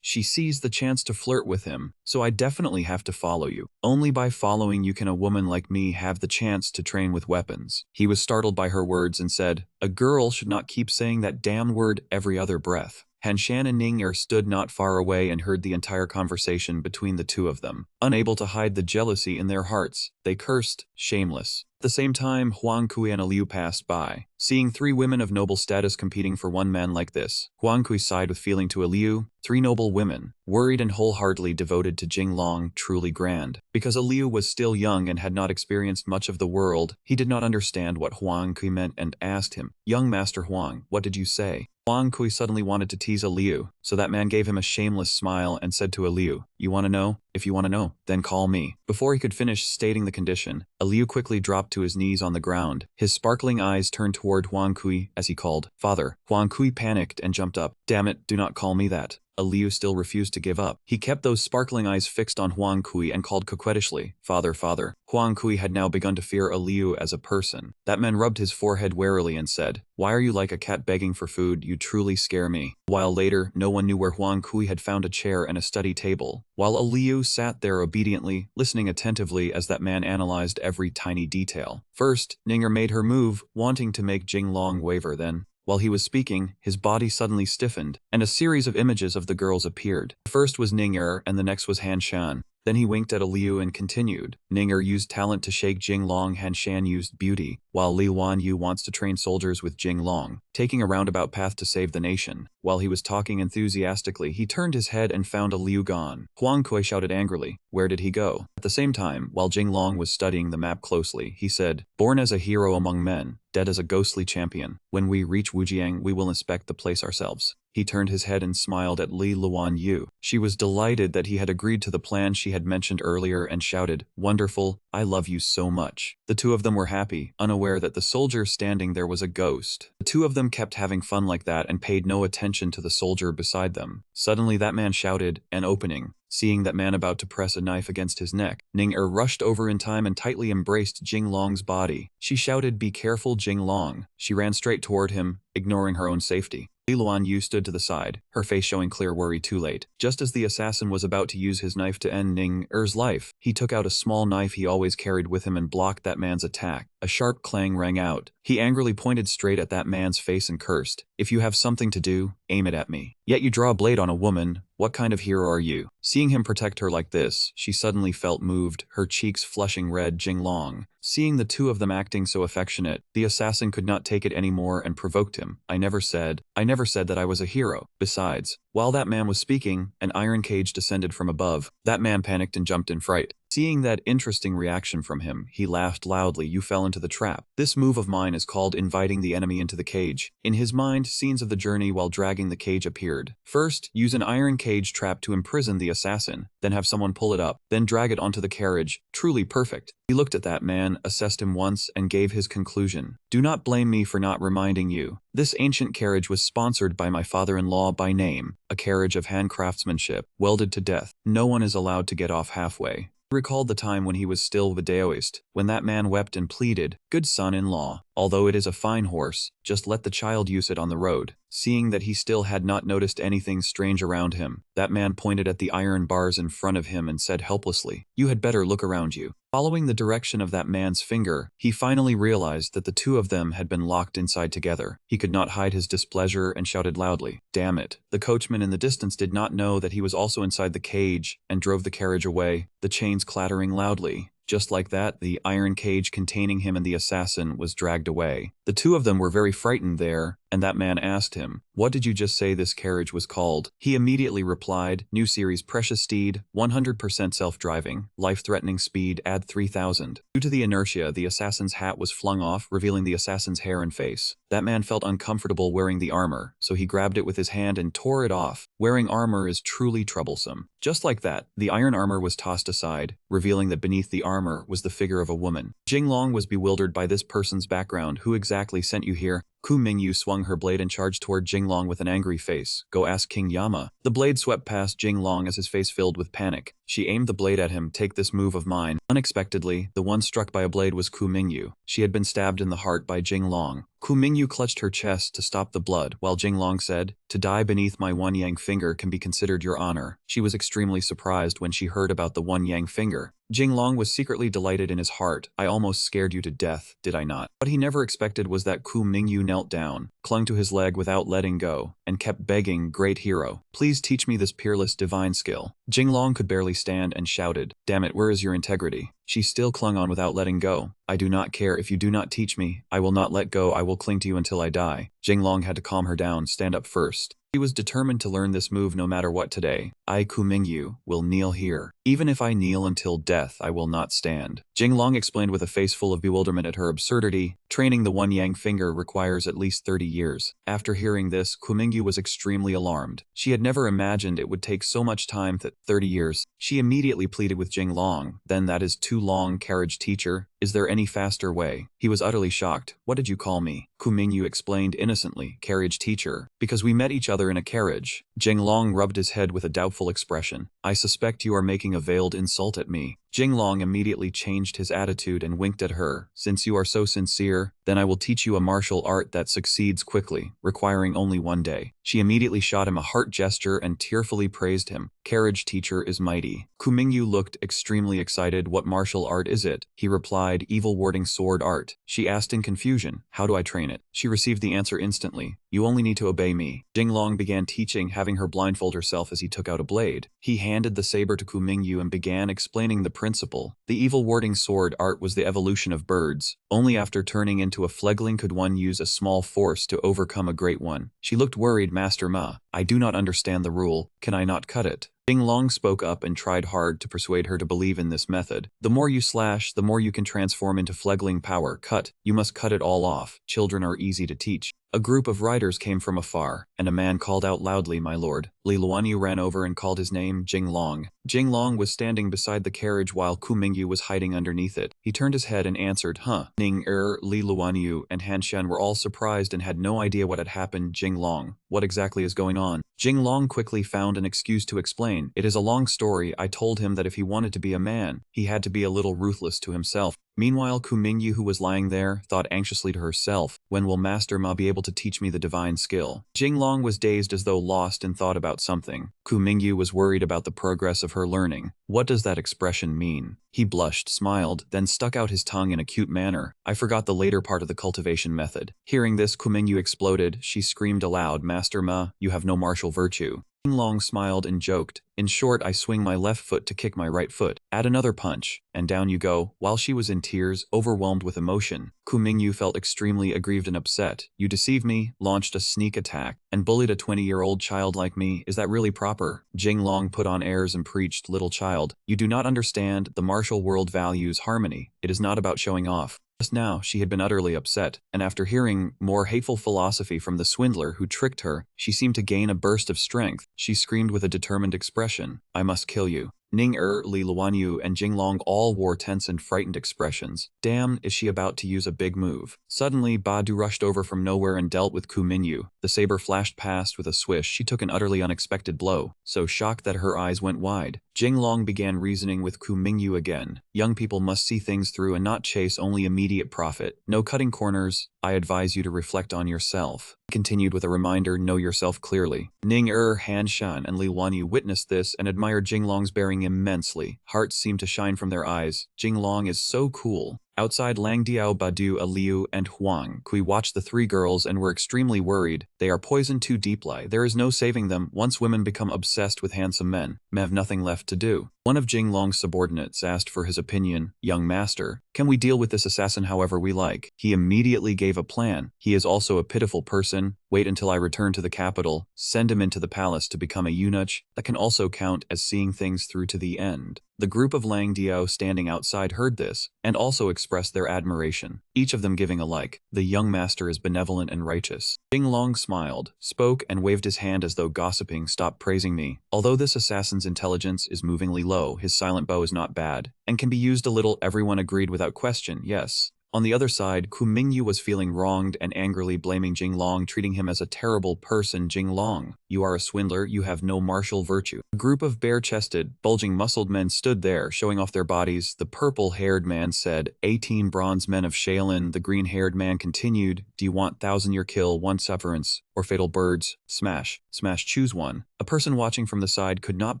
she seized the chance to flirt with him, so I definitely have to follow you. Only by following you can a woman like me have the chance to train with weapons. He was startled by her words and said, a girl should not keep saying that damn word every other breath. Han Shan and Ning Er stood not far away and heard the entire conversation between the two of them. Unable to hide the jealousy in their hearts, they cursed, shameless. At the same time, Huang Kui and Liu passed by. Seeing 3 women of noble status competing for one man like this, Huang Kui sighed with feeling to Liu. 3 noble women, worried and wholeheartedly devoted to Jing Long, truly grand. Because Liu was still young and had not experienced much of the world, he did not understand what Huang Kui meant and asked him, young Master Huang, what did you say? Huang Kui suddenly wanted to tease Liu, so that man gave him a shameless smile and said to Liu, you want to know? If you want to know, then call me. Before he could finish stating the condition, Liu quickly dropped to his knees on the ground. His sparkling eyes turned toward Huang Kui as he called, Father. Huang Kui panicked and jumped up. Damn it, do not call me that. Liu still refused to give up. He kept those sparkling eyes fixed on Huang Kui and called coquettishly, Father, Father. Huang Kui had now begun to fear Liu as a person. That man rubbed his forehead warily and said, why are you like a cat begging for food? You truly scare me. While later, no one knew where Huang Kui had found a chair and a study table. While Liu sat there obediently, listening attentively as that man analyzed every tiny detail. First, Ninger made her move, wanting to make Jing Long waver. Then, while he was speaking, his body suddenly stiffened, and a series of images of the girls appeared. The first was Ninger, and the next was Han Shan. Then he winked at Liu and continued. Ninger used talent to shake Jing Long, Han Shan used beauty, while Li Wan Yu wants to train soldiers with Jing Long, taking a roundabout path to save the nation. While he was talking enthusiastically, he turned his head and found Liu gone. Huang Kui shouted angrily, where did he go? At the same time, while Jing Long was studying the map closely, he said, born as a hero among men, dead as a ghostly champion. When we reach Wujiang, we will inspect the place ourselves. He turned his head and smiled at Li Luan Yu. She was delighted that he had agreed to the plan she had mentioned earlier and shouted, wonderful, I love you so much. The two of them were happy, unaware that the soldier standing there was a ghost. The two of them kept having fun like that and paid no attention to the soldier beside them. Suddenly that man shouted, an opening. Seeing that man about to press a knife against his neck, Ning-Er rushed over in time and tightly embraced Jing Long's body. She shouted, be careful, Jing Long. She ran straight toward him, ignoring her own safety. Li Luan Yu stood to the side, her face showing clear worry too late. Just as the assassin was about to use his knife to end Ning-Er's life, he took out a small knife he always carried with him and blocked that man's attack. A sharp clang rang out. He angrily pointed straight at that man's face and cursed, if you have something to do, aim it at me. Yet you draw a blade on a woman, what kind of hero are you? Seeing him protect her like this, she suddenly felt moved, her cheeks flushing red. Jing Long. Seeing the two of them acting so affectionate, the assassin could not take it anymore and provoked him. I never said that I was a hero. Besides, while that man was speaking, an iron cage descended from above. That man panicked and jumped in fright. Seeing that interesting reaction from him, he laughed loudly. You fell into the trap. This move of mine is called inviting the enemy into the cage. In his mind, scenes of the journey while dragging the cage appeared. First, use an iron cage trap to imprison the assassin, then have someone pull it up, then drag it onto the carriage. Truly perfect. He looked at that man, assessed him once, and gave his conclusion. Do not blame me for not reminding you. This ancient carriage was sponsored by my father-in-law by name, a carriage of hand craftsmanship, welded to death. No one is allowed to get off halfway. He recalled the time when he was still the Daoist, when that man wept and pleaded, good son-in-law, although it is a fine horse, just let the child use it on the road. Seeing that he still had not noticed anything strange around him, that man pointed at the iron bars in front of him and said helplessly, "You had better look around you." Following the direction of that man's finger, he finally realized that the two of them had been locked inside together. He could not hide his displeasure and shouted loudly, "Damn it." The coachman in the distance did not know that he was also inside the cage and drove the carriage away, the chains clattering loudly. Just like that, the iron cage containing him and the assassin was dragged away. The two of them were very frightened there, and that man asked him, "What did you just say this carriage was called?" He immediately replied, "New series Precious Steed, 100% self-driving, life-threatening speed, add 3000. Due to the inertia, the assassin's hat was flung off, revealing the assassin's hair and face. That man felt uncomfortable wearing the armor, so he grabbed it with his hand and tore it off. Wearing armor is truly troublesome. Just like that, the iron armor was tossed aside, revealing that beneath the armor was the figure of a woman. Jinglong was bewildered by this person's background. Who exactly sent you here? Ku Mingyu swung her blade and charged toward Jinglong with an angry face. Go ask King Yama. The blade swept past Jinglong as his face filled with panic. She aimed the blade at him. Take this move of mine. Unexpectedly, the one struck by a blade was Ku Mingyu. She had been stabbed in the heart by Jinglong. Ku Mingyu clutched her chest to stop the blood, while Jinglong said, "To die beneath my one yang finger can be considered your honor." She was extremely surprised when she heard about the one yang finger. Jinglong was secretly delighted in his heart. I almost scared you to death, did I not? What he never expected was that Ku Mingyu knelt down, clung to his leg without letting go, and kept begging, "Great hero, please teach me this peerless divine skill." Jinglong could barely stand and shouted, "Damn it, where is your integrity?" She still clung on without letting go. "I do not care if you do not teach me. I will not let go. I will cling to you until I die." Jinglong had to calm her down. Stand up first. He was determined to learn this move no matter what today. I, Ku Mingyu, will kneel here. Even if I kneel until death, I will not stand. Jinglong explained with a face full of bewilderment at her absurdity. Training the one yang finger requires at least 30 years. After hearing this, Ku Mingyu was extremely alarmed. She had never imagined it would take so much time, 30 years. She immediately pleaded with Jinglong, "Then that is too long, carriage teacher. Is there any faster way?" He was utterly shocked. "What did you call me?" Ku Mingyu explained innocently, "Carriage teacher. Because we met each other in a carriage." Jinglong rubbed his head with a doubtful expression. "I suspect you are making a veiled insult at me." Jinglong immediately changed his attitude and winked at her. "Since you are so sincere, then I will teach you a martial art that succeeds quickly, requiring only 1 day." She immediately shot him a heart gesture and tearfully praised him. "Carriage teacher is mighty." Ku Mingyu looked extremely excited. "What martial art is it?" He replied, "Evil warding sword art." She asked in confusion, "How do I train it?" She received the answer instantly. "You only need to obey me." Jinglong began teaching, having her blindfold herself as he took out a blade. He handed the saber to Ku Mingyu and began explaining the principle. The evil warding sword art was the evolution of birds. Only after turning into a fledgling could one use a small force to overcome a great one. She looked worried. "Master Ma, I do not understand the rule. Can I not cut it?" Jinglong spoke up and tried hard to persuade her to believe in this method. "The more you slash, the more you can transform into fledgling power. Cut. You must cut it all off. Children are easy to teach." A group of riders came from afar, and a man called out loudly, "My lord." Li Luanyu ran over and called his name, Jinglong. Jinglong was standing beside the carriage while Ku Mingyu was hiding underneath it. He turned his head and answered, "Huh." Ning Li Luanyu, and Han Shen were all surprised and had no idea what had happened. "Jinglong, what exactly is going on?" Jinglong quickly found an excuse to explain. "It is a long story. I told him that if he wanted to be a man, he had to be a little ruthless to himself." Meanwhile, Ku Mingyu, who was lying there, thought anxiously to herself, "When will Master Ma be able to teach me the divine skill?" Jinglong was dazed as though lost in thought about something. Ku Mingyu was worried about the progress of her learning. "What does that expression mean?" He blushed, smiled, then stuck out his tongue in a cute manner. "I forgot the later part of the cultivation method." Hearing this, Ku Mingyu exploded. She screamed aloud, "Master Ma, you have no martial virtue." Jinglong smiled and joked, "In short, I swing my left foot to kick my right foot. Add another punch, and down you go." While she was in tears, overwhelmed with emotion, Ku Mingyu felt extremely aggrieved and upset. "You deceived me, launched a sneak attack, and bullied a 20-year-old child like me. Is that really proper?" Jinglong put on airs and preached, "Little child, you do not understand. The martial world values harmony. It is not about showing off." Just now, she had been utterly upset, and after hearing more hateful philosophy from the swindler who tricked her, she seemed to gain a burst of strength. She screamed with a determined expression, "I must kill you." Ning Li Luanyu, and Jinglong all wore tense and frightened expressions. Damn, is she about to use a big move? Suddenly, Badu rushed over from nowhere and dealt with Ku Mingyu. The saber flashed past with a swish. She took an utterly unexpected blow, so shocked that her eyes went wide. Jinglong began reasoning with Ku Mingyu again. Young people must see things through and not chase only immediate profit. No cutting corners. I advise you to reflect on yourself. He continued with a reminder, know yourself clearly. Ning Han Shan, and Li Wanyu witnessed this and admired Jinglong's bearing immensely. Hearts seemed to shine from their eyes. Jinglong is so cool. Outside, Lang Diao, Badu, Aliu, and Huang Kui watched the three girls and were extremely worried. They are poisoned too deeply. There is no saving them. Once women become obsessed with handsome men, have nothing left to do. One of Jinglong's subordinates asked for his opinion. Young master, can we deal with this assassin however we like? He immediately gave a plan. He is also a pitiful person. Wait until I return to the capital. Send him into the palace to become a eunuch. That can also count as seeing things through to the end. The group of Lang Diao standing outside heard this, and also expressed their admiration, each of them giving a like. The young master is benevolent and righteous. Jinglong smiled, spoke, and waved his hand as though gossiping. Stop praising me. Although this assassin's intelligence is movingly low, his silent bow is not bad, and can be used a little. Everyone agreed without question, yes. On the other side, Ku Mingyu was feeling wronged and angrily blaming Jinglong, treating him as a terrible person. Jinglong, you are a swindler, you have no martial virtue. A group of bare-chested, bulging-muscled men stood there, showing off their bodies. The purple-haired man said, 18 bronze men of Shaolin. The green-haired man continued, do you want 1,000-year kill, 1 severance, or fatal birds? Smash, smash, choose one. A person watching from the side could not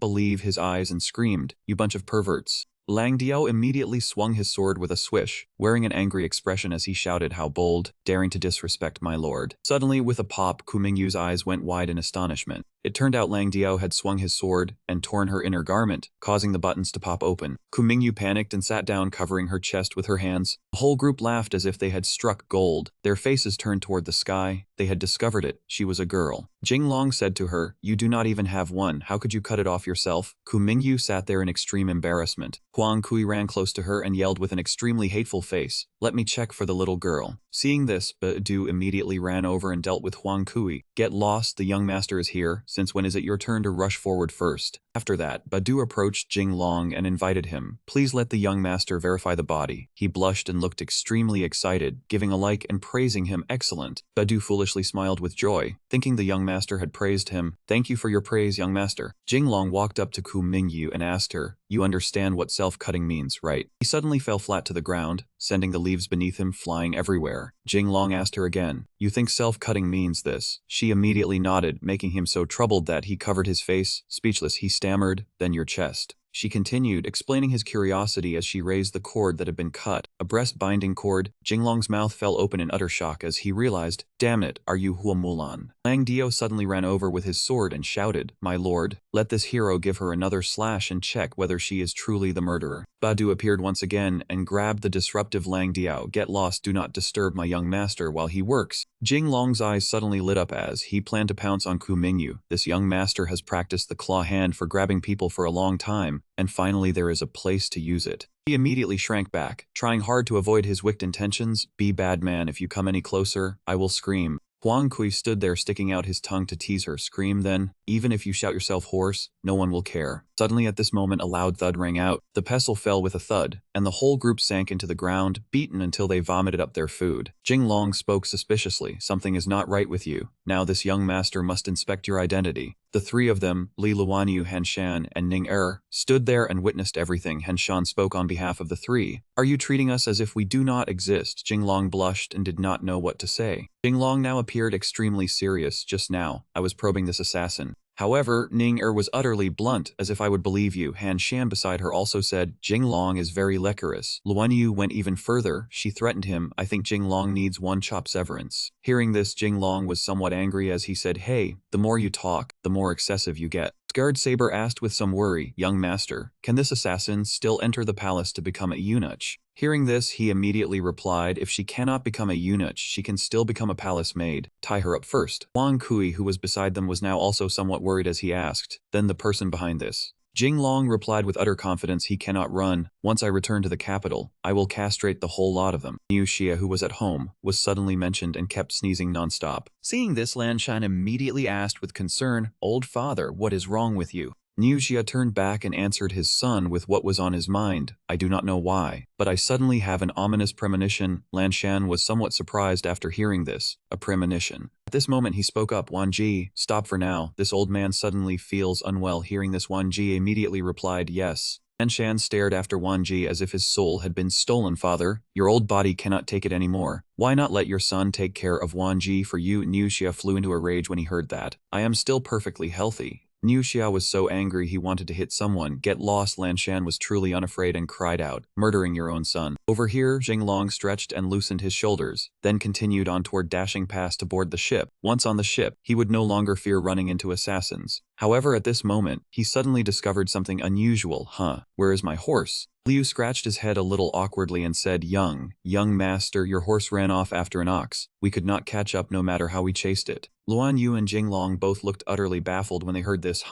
believe his eyes and screamed, you bunch of perverts. Lang Diao immediately swung his sword with a swish, wearing an angry expression as he shouted, how bold, daring to disrespect my lord. Suddenly, with a pop, Ku Mingyu's eyes went wide in astonishment. It turned out Lang Diao had swung his sword and torn her inner garment, causing the buttons to pop open. Ku Mingyu panicked and sat down, covering her chest with her hands. The whole group laughed as if they had struck gold. Their faces turned toward the sky. They had discovered it. She was a girl. Jinglong said to her, you do not even have one. How could you cut it off yourself? Ku Mingyu sat there in extreme embarrassment. Huang Kui ran close to her and yelled with an extremely hateful face, let me check for the little girl. Seeing this, Badu immediately ran over and dealt with Huang Kui. Get lost, the young master is here. Since when is it your turn to rush forward first? After that, Badu approached Jinglong and invited him. Please let the young master verify the body. He blushed and looked extremely excited, giving a like and praising him. Excellent. Badu foolishly smiled with joy, thinking the young master had praised him. Thank you for your praise, young master. Jinglong walked up to Ku Mingyu and asked her, you understand what self-cutting means, right? He suddenly fell flat to the ground, sending the leaves beneath him flying everywhere. Jinglong asked her again, you think self-cutting means this? She immediately nodded, making him so troubled that he covered his face. Speechless, he stammered, then your chest. She continued, explaining his curiosity as she raised the cord that had been cut, a breast-binding cord. Jinglong's mouth fell open in utter shock as he realized, damn it, are you Hua Mulan? Lang Dio suddenly ran over with his sword and shouted, my lord, let this hero give her another slash and check whether she is truly the murderer. Badu appeared once again and grabbed the disruptive Lang Diao. Get lost, do not disturb my young master while he works. Jinglong's eyes suddenly lit up as he planned to pounce on Ku Mingyu. This young master has practiced the claw hand for grabbing people for a long time, and finally there is a place to use it. He immediately shrank back, trying hard to avoid his wicked intentions. Be bad man, if you come any closer, I will scream. Huang Kui stood there sticking out his tongue to tease her. Scream then, even if you shout yourself hoarse, no one will care. Suddenly at this moment a loud thud rang out. The pestle fell with a thud, and the whole group sank into the ground, beaten until they vomited up their food. Jinglong spoke suspiciously, something is not right with you. Now this young master must inspect your identity. The three of them, Li Luanyu, Hanshan, and Ning stood there and witnessed everything. Hanshan spoke on behalf of the three. Are you treating us as if we do not exist? Jinglong blushed and did not know what to say. Jinglong now appeared extremely serious. Just now, I was probing this assassin. However, Ning was utterly blunt, as if I would believe you. Han Shan beside her also said, Jinglong is very lecherous. Luanyu went even further. She threatened him, I think Jinglong needs 1 chop severance. Hearing this, Jinglong was somewhat angry as he said, hey, the more you talk, the more excessive you get. Scarred Saber asked with some worry, young master, can this assassin still enter the palace to become a eunuch? Hearing this, he immediately replied, if she cannot become a eunuch, she can still become a palace maid. Tie her up first. Huang Kui, who was beside them, was now also somewhat worried as he asked, then the person behind this. Jinglong replied with utter confidence, he cannot run. Once I return to the capital, I will castrate the whole lot of them. Niu Xia, who was at home, was suddenly mentioned and kept sneezing nonstop. Seeing this, Lan Shan immediately asked with concern, old father, what is wrong with you? Niu Xia turned back and answered his son with what was on his mind. I do not know why, but I suddenly have an ominous premonition. Lan Shan was somewhat surprised after hearing this. A premonition. At this moment he spoke up. Wan Ji, stop for now. This old man suddenly feels unwell. Hearing this, Wan Ji immediately replied yes. Lan Shan stared after Wan Ji as if his soul had been stolen. Father, your old body cannot take it anymore. Why not let your son take care of Wan Ji for you? Niu Xia flew into a rage when he heard that. I am still perfectly healthy. Niu Xia was so angry he wanted to hit someone. Get lost. Lan Shan was truly unafraid and cried out, murdering your own son. Over here, Jinglong stretched and loosened his shoulders, then continued on toward dashing past to board the ship. Once on the ship, he would no longer fear running into assassins. However, at this moment, he suddenly discovered something unusual. Where is my horse? Liu scratched his head a little awkwardly and said, young master, your horse ran off after an ox. We could not catch up no matter how we chased it. Luan Yu and Jinglong both looked utterly baffled when they heard this.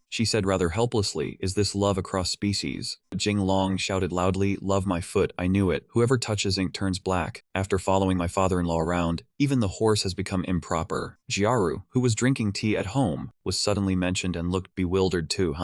She said rather helplessly, is this love across species? Jinglong shouted loudly, love my foot, I knew it. Whoever touches ink turns black. After following my father-in-law around, even the horse has become improper. Jiaru, who was drinking tea at home, was suddenly mentioned and looked bewildered too.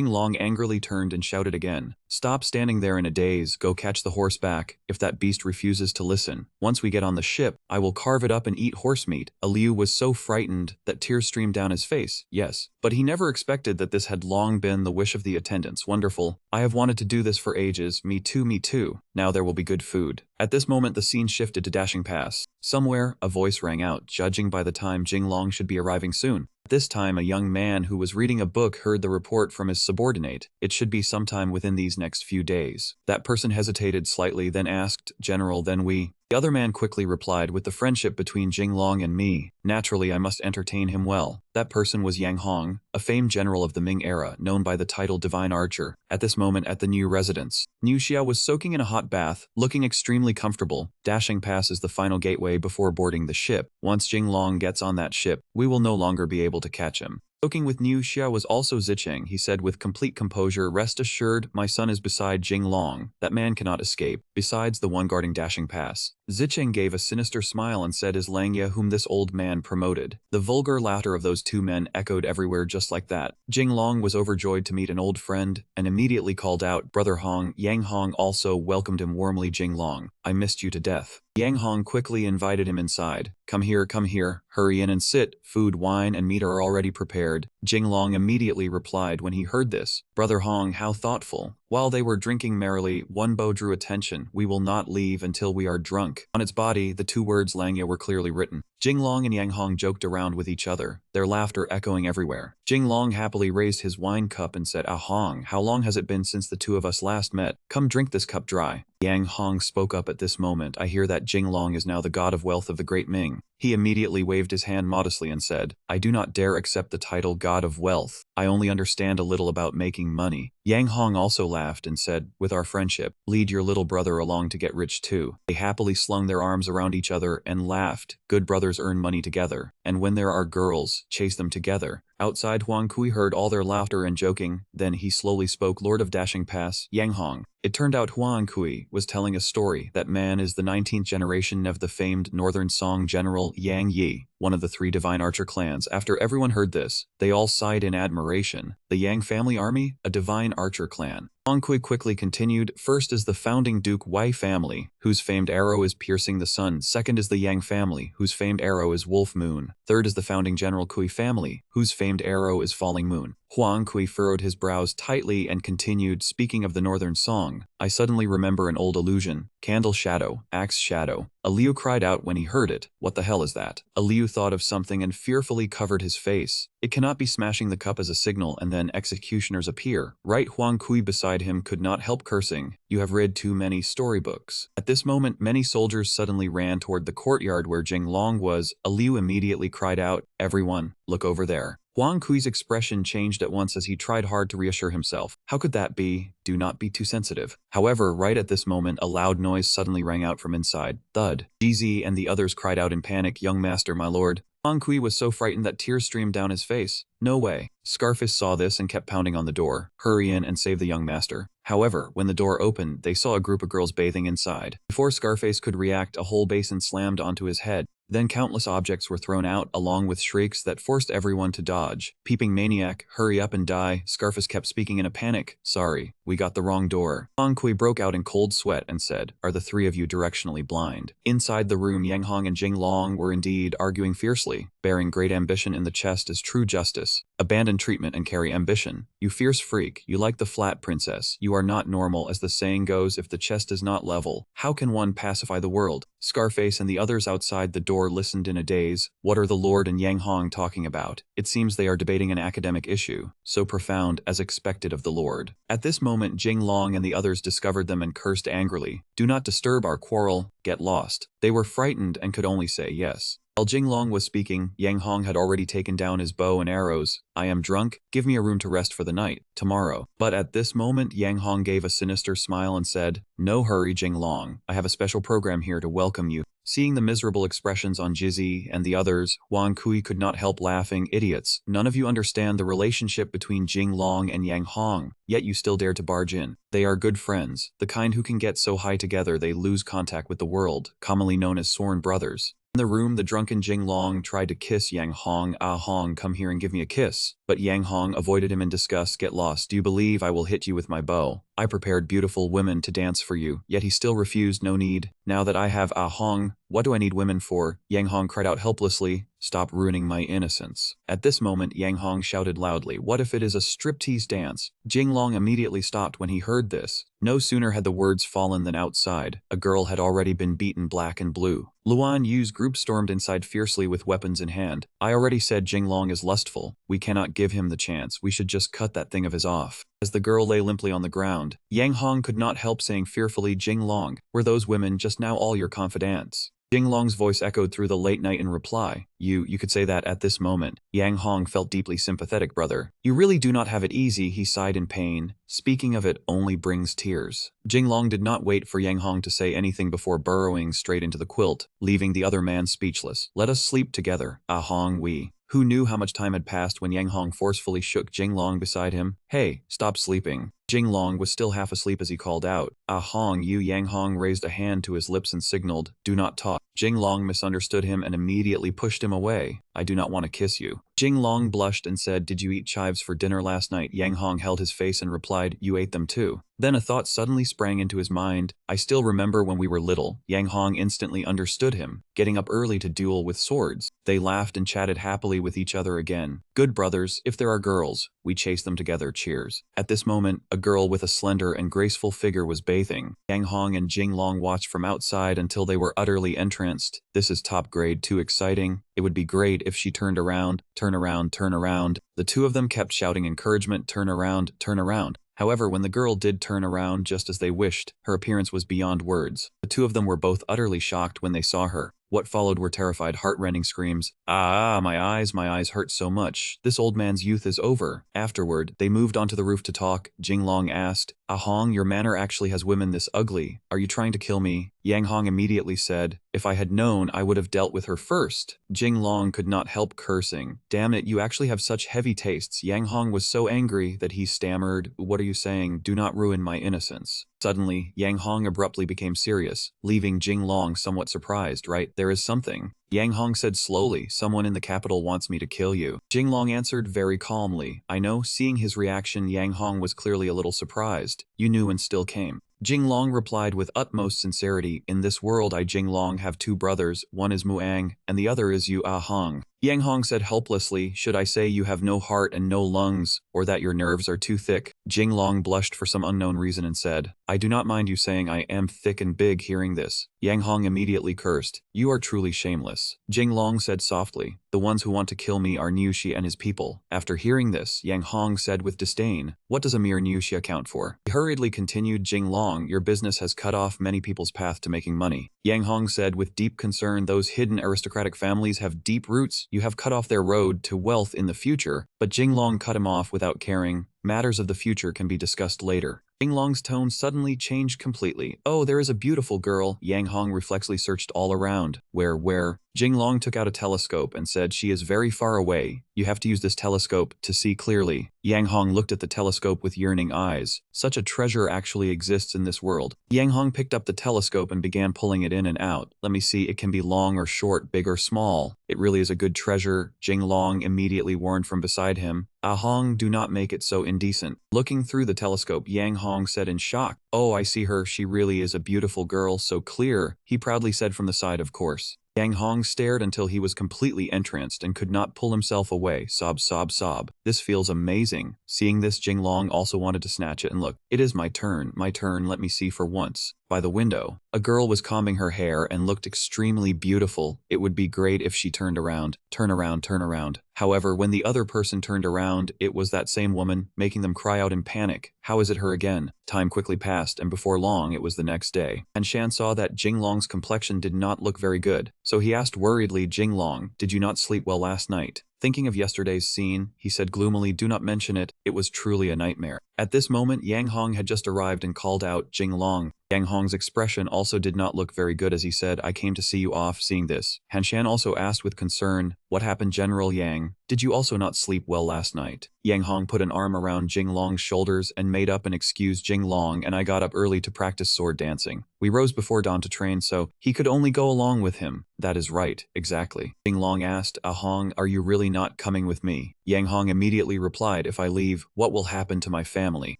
Jinglong angrily turned and shouted again, stop standing there in a daze, go catch the horse back. If that beast refuses to listen, once we get on the ship, I will carve it up and eat horse meat. Liu was so frightened that tears streamed down his face. Yes, but he never expected that this had long been the wish of the attendants. Wonderful. I have wanted to do this for ages. Me too. Now there will be good food. At this moment the scene shifted to dashing past. Somewhere, a voice rang out, judging by the time Jinglong should be arriving soon. At this time a young man who was reading a book heard the report from his subordinate. It should be sometime within these next few days. That person hesitated slightly, then asked, General, then we? The other man quickly replied, with the friendship between Jinglong and me, naturally I must entertain him well. That person was Yang Hong, a famed general of the Ming era, known by the title Divine Archer. At this moment at the new residence, Niu Xia was soaking in a hot bath, looking extremely comfortable. Dashing past is the final gateway before boarding the ship. Once Jinglong gets on that ship, we will no longer be able to catch him. Soaking with Niu Xia was also Zicheng. He said with complete composure, rest assured, my son is beside Jinglong. That man cannot escape, besides the one guarding dashing pass. Zicheng gave a sinister smile and said, is Langya whom this old man promoted. The vulgar laughter of those two men echoed everywhere just like that. Jinglong was overjoyed to meet an old friend, and immediately called out, Brother Hong. Yang Hong also welcomed him warmly. Jinglong, I missed you to death. Yang Hong quickly invited him inside. Come here, hurry in and sit. Food, wine, and meat are already prepared. Jinglong immediately replied when he heard this, Brother Hong, how thoughtful. While they were drinking merrily, one bow drew attention. We will not leave until we are drunk. On its body, the two words Langya were clearly written. Jinglong and Yang Hong joked around with each other, their laughter echoing everywhere. Jinglong happily raised his wine cup and said, Ah Hong, how long has it been since the two of us last met? Come drink this cup dry. Yang Hong spoke up at this moment. I hear that Jinglong is now the god of wealth of the great Ming. He immediately waved his hand modestly and said, I do not dare accept the title God of Wealth. I only understand a little about making money. Yang Hong also laughed and said, with our friendship, lead your little brother along to get rich too. They happily slung their arms around each other and laughed. Good brothers earn money together, and when there are girls, chase them together. Outside, Huang Kui heard all their laughter and joking. Then he slowly spoke, Lord of Dashing Pass, Yang Hong. It turned out Huang Kui was telling a story. That man is the 19th generation of the famed Northern Song General Yang Yi, one of the 3 divine archer clans. After everyone heard this, they all sighed in admiration. The Yang family army, a divine archer clan. Huang Kui quickly continued, first is the founding Duke Wei family, whose famed arrow is piercing the sun. Second is the Yang family, whose famed arrow is Wolf Moon. Third is the founding General Kui family, whose famed arrow is Falling Moon. Huang Kui furrowed his brows tightly and continued, speaking of the northern song, I suddenly remember an old illusion. Candle shadow, axe shadow. Liu cried out when he heard it. What the hell is that? Liu thought of something and fearfully covered his face. It cannot be smashing the cup as a signal and then executioners appear, right? Huang Kui beside him could not help cursing. You have read too many storybooks. At this moment, many soldiers suddenly ran toward the courtyard where Jinglong was. Liu immediately cried out, everyone, look over there. Huang Kui's expression changed at once as he tried hard to reassure himself. How could that be? Do not be too sensitive. However, right at this moment, a loud noise suddenly rang out from inside. Thud. GZ and the others cried out in panic, young master, my lord. Huang Kui was so frightened that tears streamed down his face. No way. Scarface saw this and kept pounding on the door. Hurry in and save the young master. However, when the door opened, they saw a group of girls bathing inside. Before Scarface could react, a whole basin slammed onto his head. Then countless objects were thrown out along with shrieks that forced everyone to dodge. Peeping maniac, hurry up and die, Scarface kept speaking in a panic. Sorry, we got the wrong door. Hong Kui broke out in cold sweat and said, are the three of you directionally blind? Inside the room, Yang Hong and Jing Long were indeed arguing fiercely. Bearing great ambition in the chest is true justice. Abandon treatment and carry ambition. You fierce freak, you like the flat princess. You are not normal, as the saying goes, if the chest is not level, how can one pacify the world? Scarface and the others outside the door listened in a daze. What are the Lord and Yang Hong talking about? It seems they are debating an academic issue, so profound as expected of the Lord. At this moment, Jing Long and the others discovered them and cursed angrily. Do not disturb our quarrel, get lost. They were frightened and could only say yes. While Jing Long was speaking, Yang Hong had already taken down his bow and arrows. I am drunk, give me a room to rest for the night, tomorrow. But at this moment, Yang Hong gave a sinister smile and said, no hurry, Jing Long. I have a special program here to welcome you. Seeing the miserable expressions on Jizzy and the others, Wang Kui could not help laughing. Idiots, none of you understand the relationship between Jing Long and Yang Hong, yet you still dare to barge in. They are good friends, the kind who can get so high together they lose contact with the world, commonly known as sworn brothers. In the room, the drunken Jing Long tried to kiss Yang Hong. Ah Hong, come here and give me a kiss. But Yang Hong avoided him in disgust. Get lost. Do you believe I will hit you with my bow? I prepared beautiful women to dance for you, yet he still refused. No need. Now that I have Ah Hong, what do I need women for? Yang Hong cried out helplessly. Stop ruining my innocence. At this moment, Yang Hong shouted loudly, what if it is a striptease dance? Jing Long immediately stopped when he heard this. No sooner had the words fallen than outside, a girl had already been beaten black and blue. Luan Yu's group stormed inside fiercely with weapons in hand. I already said Jing Long is lustful. We cannot give him the chance. We should just cut that thing of his off. As the girl lay limply on the ground, Yang Hong could not help saying fearfully, Jing Long, were those women just now all your confidants? Jing Long's voice echoed through the late night in reply. You could say that at this moment. Yang Hong felt deeply sympathetic, brother. You really do not have it easy, he sighed in pain. Speaking of it only brings tears. Jing Long did not wait for Yang Hong to say anything before burrowing straight into the quilt, leaving the other man speechless. Let us sleep together. Ah Hong, we. Who knew how much time had passed when Yang Hong forcefully shook Jing Long beside him? Hey, stop sleeping. Jing Long was still half asleep as he called out, Ah Hong, you. Yang Hong raised a hand to his lips and signaled, do not talk. Jing Long misunderstood him and immediately pushed him away. I do not want to kiss you. Jing Long blushed and said, did you eat chives for dinner last night? Yang Hong held his face and replied, you ate them too. Then a thought suddenly sprang into his mind. I still remember when we were little. Yang Hong instantly understood him, getting up early to duel with swords. They laughed and chatted happily with each other again. Good brothers, if there are girls, we chase them together, cheers. At this moment, a girl with a slender and graceful figure was bathing. Yang Hong and Jing Long watched from outside until they were utterly entranced. This is top grade, too exciting. It would be great if she turned around, turn around, turn around. The two of them kept shouting encouragement, turn around, turn around. However, when the girl did turn around just as they wished, her appearance was beyond words. The two of them were both utterly shocked when they saw her. What followed were terrified, heart-rending screams. Ah, my eyes hurt so much. This old man's youth is over. Afterward, they moved onto the roof to talk. Jing Long asked, Ah Hong, your manor actually has women this ugly. Are you trying to kill me? Yang Hong immediately said, if I had known, I would have dealt with her first. Jing Long could not help cursing. Damn it, you actually have such heavy tastes. Yang Hong was so angry that he stammered, what are you saying? Do not ruin my innocence. Suddenly, Yang Hong abruptly became serious, leaving Jing Long somewhat surprised. Right, there is something. Yang Hong said slowly, someone in the capital wants me to kill you. Jing Long answered very calmly, I know. Seeing his reaction, Yang Hong was clearly a little surprised. You knew and still came. Jing Long replied with utmost sincerity, in this world I Jing Long have two brothers, one is Muang, and the other is you Ah Hong. Yang Hong said helplessly, should I say you have no heart and no lungs, or that your nerves are too thick? Jing Long blushed for some unknown reason and said, I do not mind you saying I am thick and big. Hearing this, Yang Hong immediately cursed, you are truly shameless. Jing Long said softly, the ones who want to kill me are Niuxi and his people. After hearing this, Yang Hong said with disdain, what does a mere Niuxi account for? He hurriedly continued, Jing Long, your business has cut off many people's path to making money. Yang Hong said with deep concern, those hidden aristocratic families have deep roots. You have cut off their road to wealth in the future. But Jing Long cut him off without caring. Matters of the future can be discussed later. Jinglong's tone suddenly changed completely. Oh, there is a beautiful girl. Yang Hong reflexively searched all around. Where? Jinglong took out a telescope and said, she is very far away. You have to use this telescope to see clearly. Yang Hong looked at the telescope with yearning eyes. Such a treasure actually exists in this world. Yang Hong picked up the telescope and began pulling it in and out. Let me see, it can be long or short, big or small. It really is a good treasure. Jinglong immediately warned from beside him. Ah Hong, do not make it so indecent. Looking through the telescope, Yang Hong said in shock, oh, I see her. She really is a beautiful girl, so clear. He proudly said from the side, of course. Yang Hong stared until he was completely entranced and could not pull himself away. Sob, sob, sob. This feels amazing. Seeing this, Jinglong also wanted to snatch it and look. It is my turn, let me see for once. By the window, a girl was combing her hair and looked extremely beautiful. It would be great if she turned around. Turn around. However, when the other person turned around, it was that same woman, making them cry out in panic. How is it her again? Time quickly passed, and before long it was the next day. And Shan saw that Jinglong's complexion did not look very good, so he asked worriedly, Jinglong, did you not sleep well last night? Thinking of yesterday's scene, he said gloomily, do not mention it, it was truly a nightmare. At this moment, Yang Hong had just arrived and called out, Jinglong. Yang Hong's expression also did not look very good as he said, I came to see you off. Seeing this, Han Shan also asked with concern, what happened, General Yang? Did you also not sleep well last night? Yang Hong put an arm around Jinglong's shoulders and made up an excuse. Jinglong and I got up early to practice sword dancing. We rose before dawn to train, so he could only go along with him. That is right, exactly. Jinglong asked, Ah Hong, are you really not coming with me? Yang Hong immediately replied, if I leave, what will happen to my family?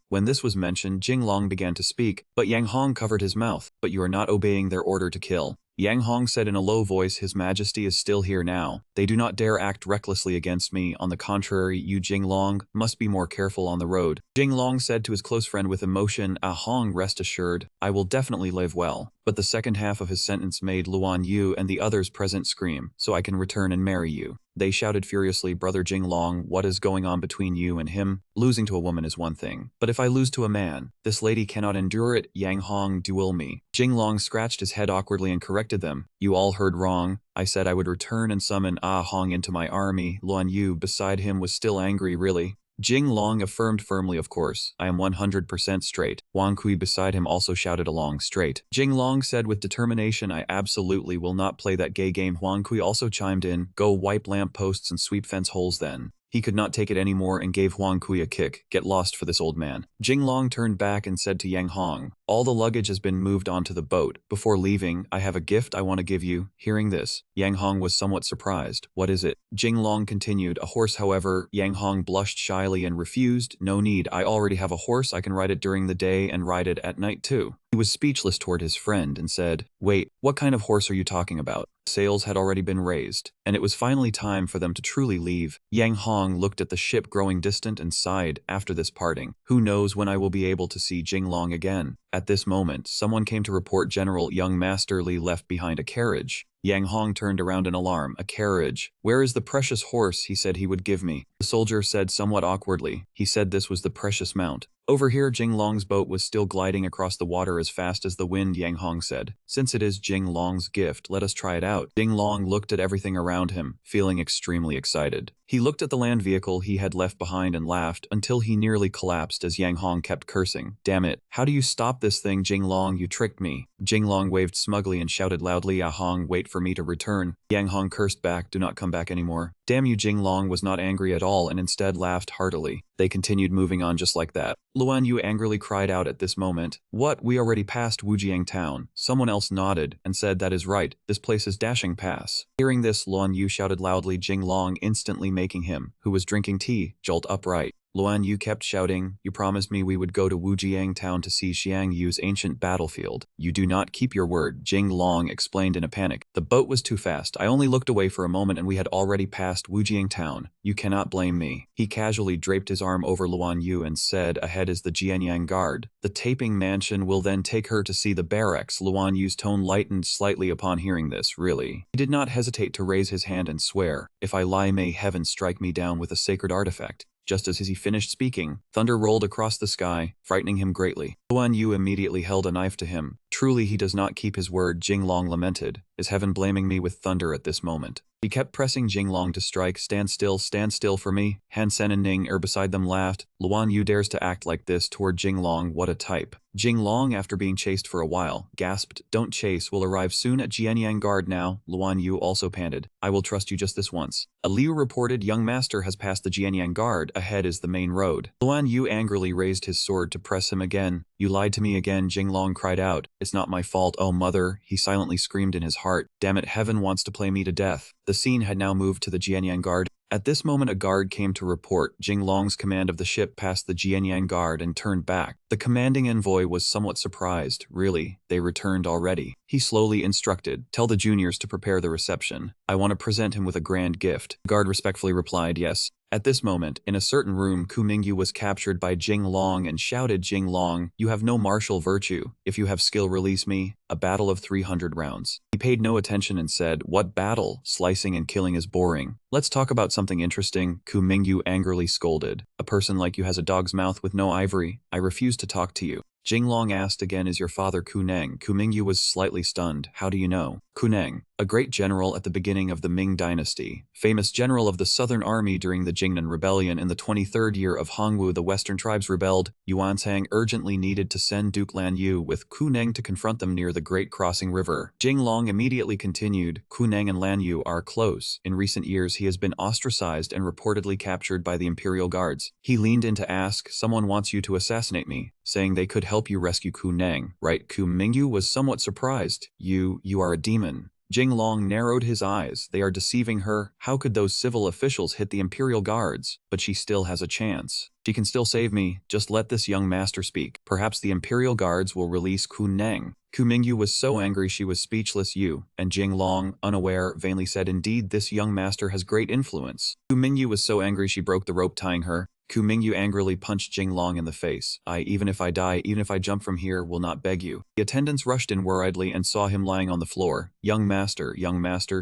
When this was mentioned, Jinglong began to speak, but Yang Hong covered his mouth. But you are not obeying their order to kill. Yang Hong said in a low voice, His Majesty is still here now. They do not dare act recklessly against me. On the contrary, you Jinglong must be more careful on the road. Jinglong said to his close friend with emotion, Ah Hong, rest assured, I will definitely live well. But the second half of his sentence made Luan Yu and the others present scream, so I can return and marry you. They shouted furiously, Brother Jinglong, what is going on between you and him? Losing to a woman is one thing, but if I lose to a man, this lady cannot endure it. Yang Hong, duel me. Jinglong scratched his head awkwardly and corrected them. You all heard wrong. I said I would return and summon Ah Hong into my army. Luan Yu beside him was still angry, really. Jinglong affirmed firmly, of course, I am 100% straight. Wang Kui beside him also shouted along, straight. Jinglong said with determination, I absolutely will not play that gay game. Wang Kui also chimed in, go wipe lamp posts and sweep fence holes then. He could not take it anymore and gave Huang Kui a kick. Get lost for this old man. Jinglong turned back and said to Yang Hong, all the luggage has been moved onto the boat. Before leaving, I have a gift I want to give you. Hearing this, Yang Hong was somewhat surprised. What is it? Jinglong continued, a horse. However, Yang Hong blushed shyly and refused. No need, I already have a horse. I can ride it during the day and ride it at night too. He was speechless toward his friend and said, wait, what kind of horse are you talking about? Sails had already been raised, and it was finally time for them to truly leave. Yang Hong looked at the ship growing distant and sighed, after this parting, who knows when I will be able to see Jinglong again. At this moment, someone came to report General Young Master Li left behind a carriage. Yang Hong turned around in alarm. A carriage. Where is the precious horse he said he would give me? The soldier said somewhat awkwardly. He said this was the precious mount. Over here, Jinglong's boat was still gliding across the water as fast as the wind. Yang Hong said, since it is Jinglong's gift, let us try it out. Jinglong looked at everything around him, feeling extremely excited. He looked at the land vehicle he had left behind and laughed until he nearly collapsed as Yang Hong kept cursing. Damn it, how do you stop this thing, Jinglong? You tricked me. Jinglong waved smugly and shouted loudly, Ah Hong, wait for me to return. Yang Hong cursed back, do not come back anymore. Damn you. Jinglong was not angry at all and instead laughed heartily. They continued moving on just like that. Luan Yu angrily cried out at this moment, what, we already passed Wujiang town. Someone else nodded and said, that is right, this place is Dashing Pass. Hearing this, Luan Yu shouted loudly, Jinglong, instantly making him, who was drinking tea, jolt upright. Luan Yu kept shouting, you promised me we would go to Wujiang town to see Xiang Yu's ancient battlefield. You do not keep your word, Jinglong explained in a panic. The boat was too fast. I only looked away for a moment and we had already passed Wujiang town. You cannot blame me. He casually draped his arm over Luan Yu and said, ahead is the Jianyang guard. The taping mansion will then take her to see the barracks. Luan Yu's tone lightened slightly upon hearing this, really. He did not hesitate to raise his hand and swear, if I lie may heaven strike me down with a sacred artifact. Just as he finished speaking, thunder rolled across the sky, frightening him greatly. Luan Yu immediately held a knife to him. Truly he does not keep his word, Jinglong lamented. Is heaven blaming me with thunder at this moment? He kept pressing Jinglong to strike. Stand still for me. Han Sen and Ning beside them laughed. Luan Yu dares to act like this toward Jinglong, what a type. Jinglong, after being chased for a while, gasped, don't chase, we'll arrive soon at Jianyang Guard now. Luan Yu also panted, I will trust you just this once. Liu reported, young master has passed the Jianyang Guard, ahead is the main road. Luan Yu angrily raised his sword to press him again. You lied to me again, Jinglong cried out. It's not my fault, oh mother, he silently screamed in his heart. Damn it, heaven wants to play me to death. The scene had now moved to the Jianyang Guard. At this moment a guard came to report Jinglong's command of the ship passed the Jianyang Guard and turned back. The commanding envoy was somewhat surprised. Really, they returned already. He slowly instructed, tell the juniors to prepare the reception. I want to present him with a grand gift. The guard respectfully replied, yes. At this moment, in a certain room, Ku Mingyu was captured by Jinglong and shouted, Jinglong, you have no martial virtue. If you have skill, release me. A battle of 300 rounds. He paid no attention and said, what battle? Slicing and killing is boring. Let's talk about something interesting, Ku Mingyu angrily scolded. A person like you has a dog's mouth with no ivory. I refuse to talk to you. Jinglong asked again, is your father Ku Neng? Ku Mingyu was slightly stunned. How do you know? Ku Neng, a great general at the beginning of the Ming dynasty, famous general of the Southern Army during the Jingnan Rebellion in the 23rd year of Hongwu, the Western tribes rebelled. Yuansang urgently needed to send Duke Lan Yu with Ku Neng to confront them near the Great Crossing River. Jinglong immediately continued, Ku Neng and Lan Yu are close. In recent years he has been ostracized and reportedly captured by the Imperial Guards. He leaned in to ask, someone wants you to assassinate me, saying they could help you rescue Ku Neng, right? Ku Mingyu was somewhat surprised. You are a demon. Jinglong narrowed his eyes. They are deceiving her. How could those civil officials hit the Imperial Guards? But she still has a chance. She can still save me. Just let this young master speak. Perhaps the Imperial Guards will release Ku Neng. Ku Mingyu was so angry she was speechless. And Jinglong, unaware, vainly said, indeed, this young master has great influence. Ku Mingyu was so angry she broke the rope tying her. Ku Mingyu angrily punched Jinglong in the face. Even if I die, even if I jump from here, will not beg you. The attendants rushed in worriedly and saw him lying on the floor. Young master,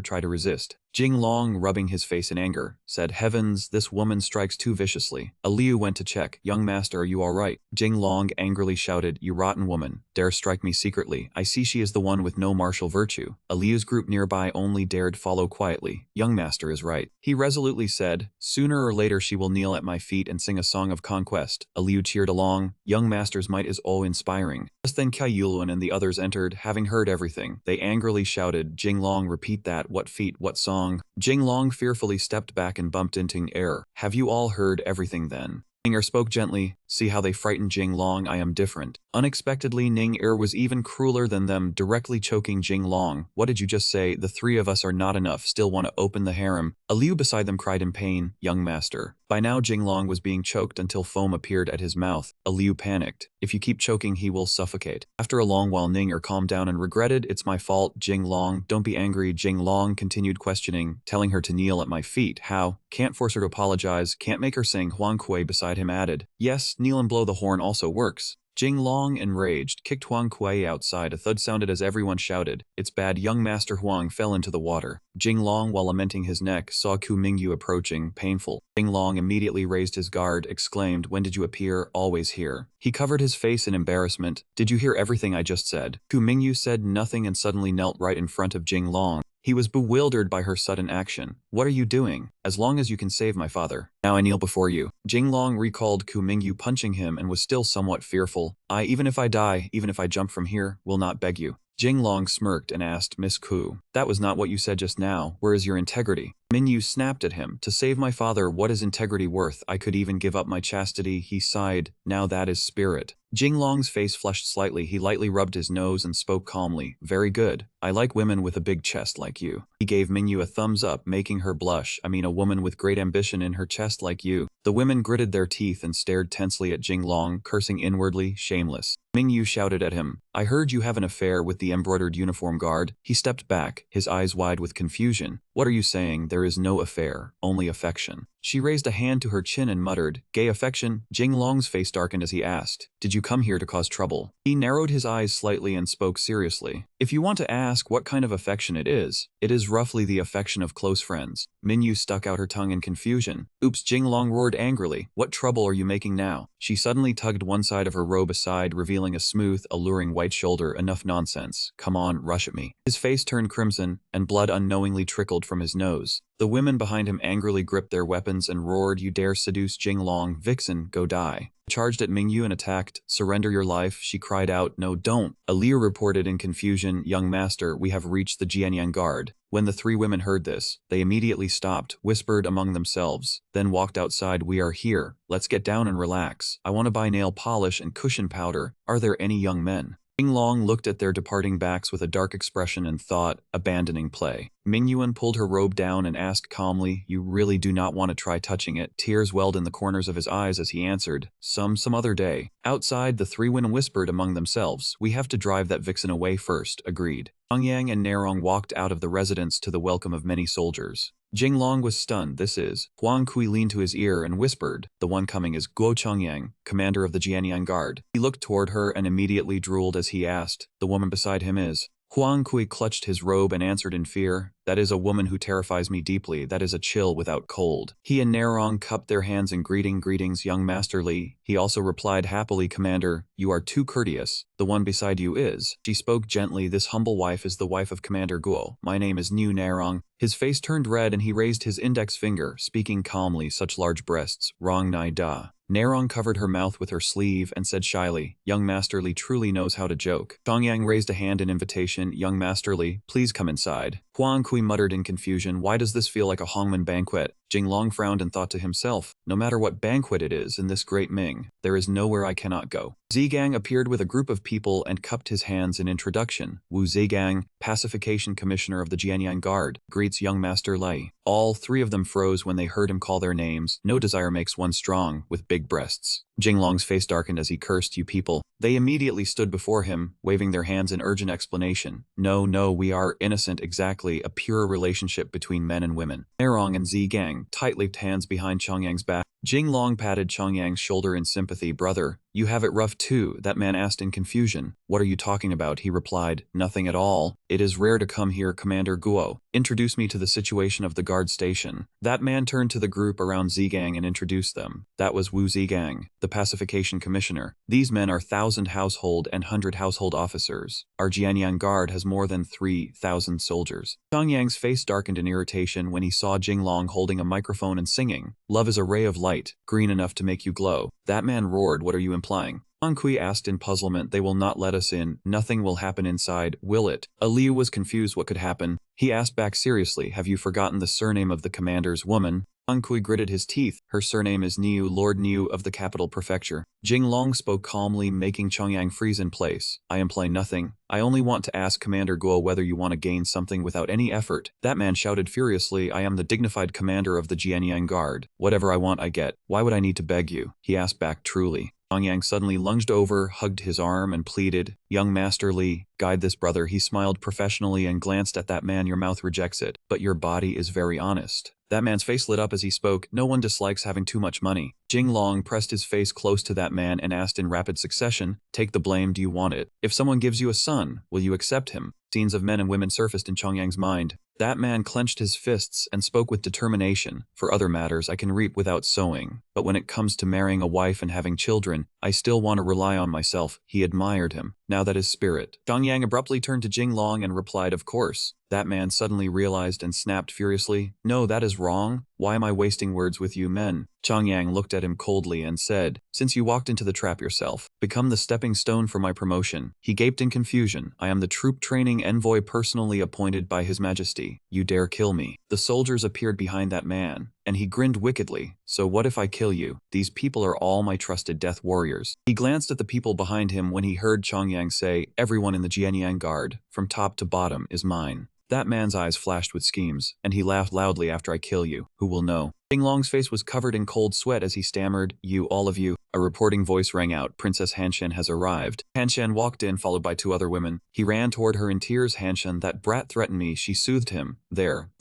try to resist. Jinglong, rubbing his face in anger, said, heavens, this woman strikes too viciously. Liu went to check. Young master, are you all right? Jinglong angrily shouted, you rotten woman, dare strike me secretly. I see she is the one with no martial virtue. Liu's group nearby only dared follow quietly. Young master is right. He resolutely said, sooner or later she will kneel at my feet and sing a song of conquest. Liu cheered along. Young master's might is awe-inspiring. Just then Kai Yulun and the others entered, having heard everything. They angrily shouted, Jinglong, repeat that, what feat, what song? Jinglong fearfully stepped back and bumped into Ning Er. Have you all heard everything then? Ning Er spoke gently. See how they frightened Jinglong, I am different. Unexpectedly, Ning Er was even crueler than them, directly choking Jinglong. What did you just say? The three of us are not enough, still want to open the harem. Liu beside them cried in pain, young master. By now Jinglong was being choked until foam appeared at his mouth. Liu panicked. If you keep choking he will suffocate. After a long while Ning Er calmed down and regretted, it's my fault, Jinglong, don't be angry. Jinglong continued questioning, telling her to kneel at my feet. How? Can't force her to apologize, can't make her sing. Huang Kui beside him added, yes, kneel and blow the horn also works. Jinglong, enraged, kicked Huang Kui outside. A thud sounded as everyone shouted, it's bad. Young master Huang fell into the water. Jinglong, while lamenting his neck, saw Ku Mingyu approaching, painful. Jinglong immediately raised his guard, exclaimed, when did you appear? Always here. He covered his face in embarrassment. Did you hear everything I just said? Ku Mingyu said nothing and suddenly knelt right in front of Jinglong. He was bewildered by her sudden action. What are you doing? As long as you can save my father. Now I kneel before you. Jinglong recalled Ku Mingyu punching him and was still somewhat fearful. Even if I die, even if I jump from here, will not beg you. Jinglong smirked and asked, Miss Ku, that was not what you said just now. Where is your integrity? Mingyu snapped at him. To save my father, what is integrity worth? I could even give up my chastity. He sighed. Now that is spirit. Jinglong's face flushed slightly. He lightly rubbed his nose and spoke calmly. Very good. I like women with a big chest like you. He gave Mingyu a thumbs up, making her blush. I mean, a woman with great ambition in her chest like you. The women gritted their teeth and stared tensely at Jinglong, cursing inwardly, shameless. Mingyu shouted at him, I heard you have an affair with the embroidered uniform guard. He stepped back, his eyes wide with confusion. What are you saying? There is no affair, only affection. She raised a hand to her chin and muttered, gay affection? Jinglong's face darkened as he asked, did you come here to cause trouble? He narrowed his eyes slightly and spoke seriously. If you want to ask what kind of affection it is roughly the affection of close friends. Mingyu stuck out her tongue in confusion. Oops, Jinglong roared angrily. What trouble are you making now? She suddenly tugged one side of her robe aside, revealing a smooth, alluring white shoulder. Enough nonsense. Come on, rush at me. His face turned crimson, and blood unknowingly trickled dropped from his nose. The women behind him angrily gripped their weapons and roared, "You dare seduce Jinglong, vixen, go die." Charged at Mingyu and attacked. "Surrender your life," she cried out. "No, don't." Alir reported in confusion, "Young master, we have reached the Jianyang guard." When the three women heard this, they immediately stopped, whispered among themselves, then walked outside. "We are here. Let's get down and relax. I want to buy nail polish and cushion powder. Are there any young men?" Jinglong looked at their departing backs with a dark expression and thought, abandoning play. Mingyuan pulled her robe down and asked calmly, "You really do not want to try touching it?" Tears welled in the corners of his eyes as he answered, Some other day." Outside, the three women whispered among themselves, "We have to drive that vixen away first." Agreed. Chongyang and Nerong walked out of the residence to the welcome of many soldiers. Jinglong was stunned. "This is." Huang Kui leaned to his ear and whispered, "The one coming is Guo Chongyang, commander of the Jianyang Guard." He looked toward her and immediately drooled as he asked, "The woman beside him is?" Huang Kui clutched his robe and answered in fear, "That is a woman who terrifies me deeply. That is a chill without cold." He and Nerong cupped their hands in greetings, young Master Li. He also replied happily, "Commander, you are too courteous. The one beside you is." She spoke gently, "This humble wife is the wife of Commander Guo. My name is New Nerong." His face turned red and he raised his index finger, speaking calmly, "Such large breasts, Rong Nai Da." Nerong covered her mouth with her sleeve and said shyly, "Young Master Li truly knows how to joke." Chongyang raised a hand in invitation, "Young Master Li, please come inside." Huang Kui muttered in confusion, "Why does this feel like a Hongmen banquet?" Jinglong frowned and thought to himself, "No matter what banquet it is in this great Ming, there is nowhere I cannot go." Zhigang appeared with a group of people and cupped his hands in introduction. "Wu Zhigang, Pacification Commissioner of the Jianyang Guard, greets young Master Li." All three of them froze when they heard him call their names. No desire makes one strong, with big breasts. Jinglong's face darkened as he cursed, "You people." They immediately stood before him, waving their hands in urgent explanation. No, we are innocent, exactly, a pure relationship between men and women." Nerong and Zhigang tightly linked hands behind Chongyang's back. Jinglong patted Chongyang's shoulder in sympathy. "Brother, you have it rough too," that man asked in confusion. "What are you talking about?" he replied. "Nothing at all. It is rare to come here, Commander Guo. Introduce me to the situation of the guard station." That man turned to the group around Zhigang and introduced them. That was Wu Zhigang, the Pacification Commissioner. "These men are 1,000 household and 100 household officers. Our Jianyang Guard has more than 3,000 soldiers." Chongyang's face darkened in irritation when he saw Jinglong holding a microphone and singing, "Love is a ray of light, green enough to make you glow." That man roared, "What are you implying?" Huang Kui asked in puzzlement, "They will not let us in. Nothing will happen inside, will it?" Aliu was confused what could happen. He asked back seriously, "Have you forgotten the surname of the commander's woman?" Huang Kui gritted his teeth. "Her surname is Niu, Lord Niu of the capital prefecture." Jinglong spoke calmly, making Chongyang freeze in place. "I imply nothing. I only want to ask Commander Guo whether you want to gain something without any effort." That man shouted furiously, "I am the dignified commander of the Jianyang Guard. Whatever I want I get. Why would I need to beg you?" He asked back truly. Chongyang suddenly lunged over, hugged his arm, and pleaded, "Young Master Li, guide this brother." He smiled professionally and glanced at that man. "Your mouth rejects it, but your body is very honest." That man's face lit up as he spoke. "No one dislikes having too much money." Jinglong pressed his face close to that man and asked in rapid succession, "Take the blame, do you want it? If someone gives you a son, will you accept him?" Scenes of men and women surfaced in Chongyang's mind. That man clenched his fists and spoke with determination. "For other matters I can reap without sowing, but when it comes to marrying a wife and having children, I still want to rely on myself." He admired him. Now that is spirit. Chongyang abruptly turned to Jinglong and replied, "Of course." That man suddenly realized and snapped furiously, "No, that is wrong. Why am I wasting words with you men?" Chongyang looked at him coldly and said, "Since you walked into the trap yourself, become the stepping stone for my promotion." He gaped in confusion. "I am the troop training envoy personally appointed by His Majesty. You dare kill me." The soldiers appeared behind that man, and he grinned wickedly. "So what if I kill you? These people are all my trusted death warriors." He glanced at the people behind him when he heard Chongyang say, "Everyone in the Jianyang Guard, from top to bottom, is mine." That man's eyes flashed with schemes, and he laughed loudly. "After I kill you, who will know?" Jinglong's face was covered in cold sweat as he stammered, "You, all of you." A reporting voice rang out, "Princess Hanshan has arrived." Hanshan walked in, followed by two other women. He ran toward her in tears. "Hanshan, that brat threatened me," she soothed him. There.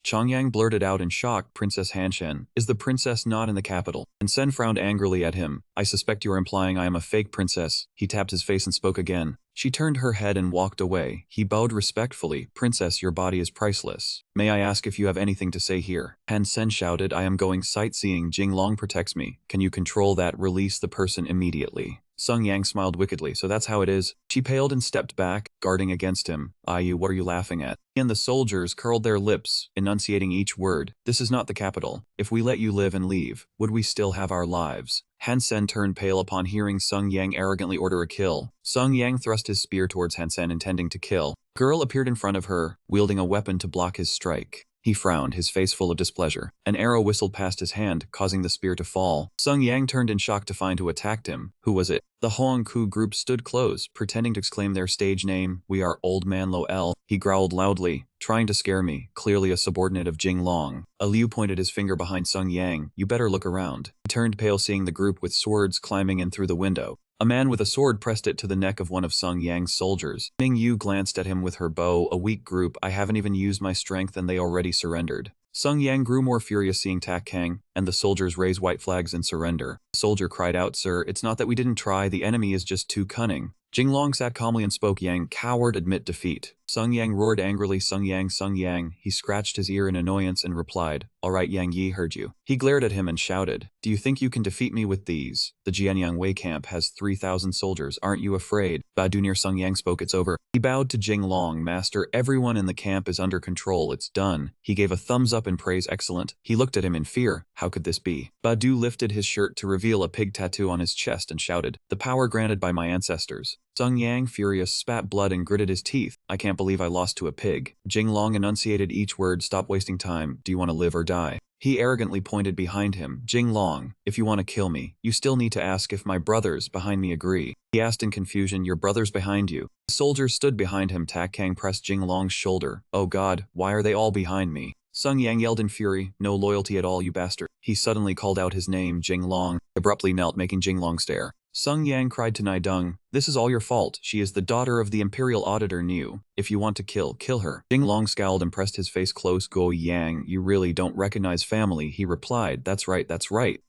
Chongyang blurted out in shock, "Princess Hanshan, is the princess not in the capital?" And Sen frowned angrily at him. "I suspect you are implying I am a fake princess." He tapped his face and spoke again. She turned her head and walked away. He bowed respectfully. "Princess, your body is priceless. May I ask if you have anything to say here?" Han Sen shouted, "I am going sightseeing. Jinglong protects me. Can you control that? Release the person immediately." Sung Yang smiled wickedly. So that's how it is. She paled and stepped back, guarding against him. You, what are you laughing at? And the soldiers curled their lips, enunciating each word. This is not the capital. If we let you live and leave, would we still have our lives? Han Sen turned pale upon hearing Sung Yang arrogantly order a kill. Sung Yang thrust his spear towards Han Sen, intending to kill. A girl appeared in front of her, wielding a weapon to block his strike. He frowned, his face full of displeasure. An arrow whistled past his hand, causing the spear to fall. Sung Yang turned in shock to find who attacked him. Who was it? The Hoang Ku group stood close, pretending to exclaim their stage name. We are Old Man Lo El. He growled loudly, trying to scare me, clearly a subordinate of Jing Long. Liu pointed his finger behind Sung Yang. You better look around. He turned pale seeing the group with swords climbing in through the window. A man with a sword pressed it to the neck of one of Sung Yang's soldiers. Ming Yu glanced at him with her bow. A weak group. I haven't even used my strength and they already surrendered. Sung Yang grew more furious seeing Tak Kang, and the soldiers raise white flags in surrender. The soldier cried out, Sir, it's not that we didn't try, the enemy is just too cunning. Jing Long sat calmly and spoke, Yang, coward, admit defeat. Sung Yang roared angrily, Sung Yang. He scratched his ear in annoyance and replied, All right, Yang Yi heard you. He glared at him and shouted, Do you think you can defeat me with these? The Jianyang Wei camp has 3,000 soldiers, aren't you afraid? Badu near Sung Yang spoke, It's over. He bowed to Jing Long, Master, everyone in the camp is under control, it's done. He gave a thumbs up in praise, excellent. He looked at him in fear, how could this be? Badu lifted his shirt to reveal a pig tattoo on his chest and shouted, The power granted by my ancestors. Sung Yang, furious, spat blood and gritted his teeth. I can't believe I lost to a pig. Jing Long enunciated each word, Stop wasting time, do you want to live or die? He arrogantly pointed behind him, Jing Long, if you want to kill me, you still need to ask if my brothers behind me agree. He asked in confusion, Your brothers behind you? The soldiers stood behind him. Tak Kang pressed Jing Long's shoulder. Oh God, why are they all behind me? Sung Yang yelled in fury, No loyalty at all, you bastard. He suddenly called out his name, Jing Long, abruptly knelt, making Jing Long stare. Sung Yang cried to Nidong, This is all your fault. She is the daughter of the Imperial Auditor Niu. If you want to kill her. Jing Long scowled and pressed his face close. Go Yang, you really don't recognize family, he replied. That's right.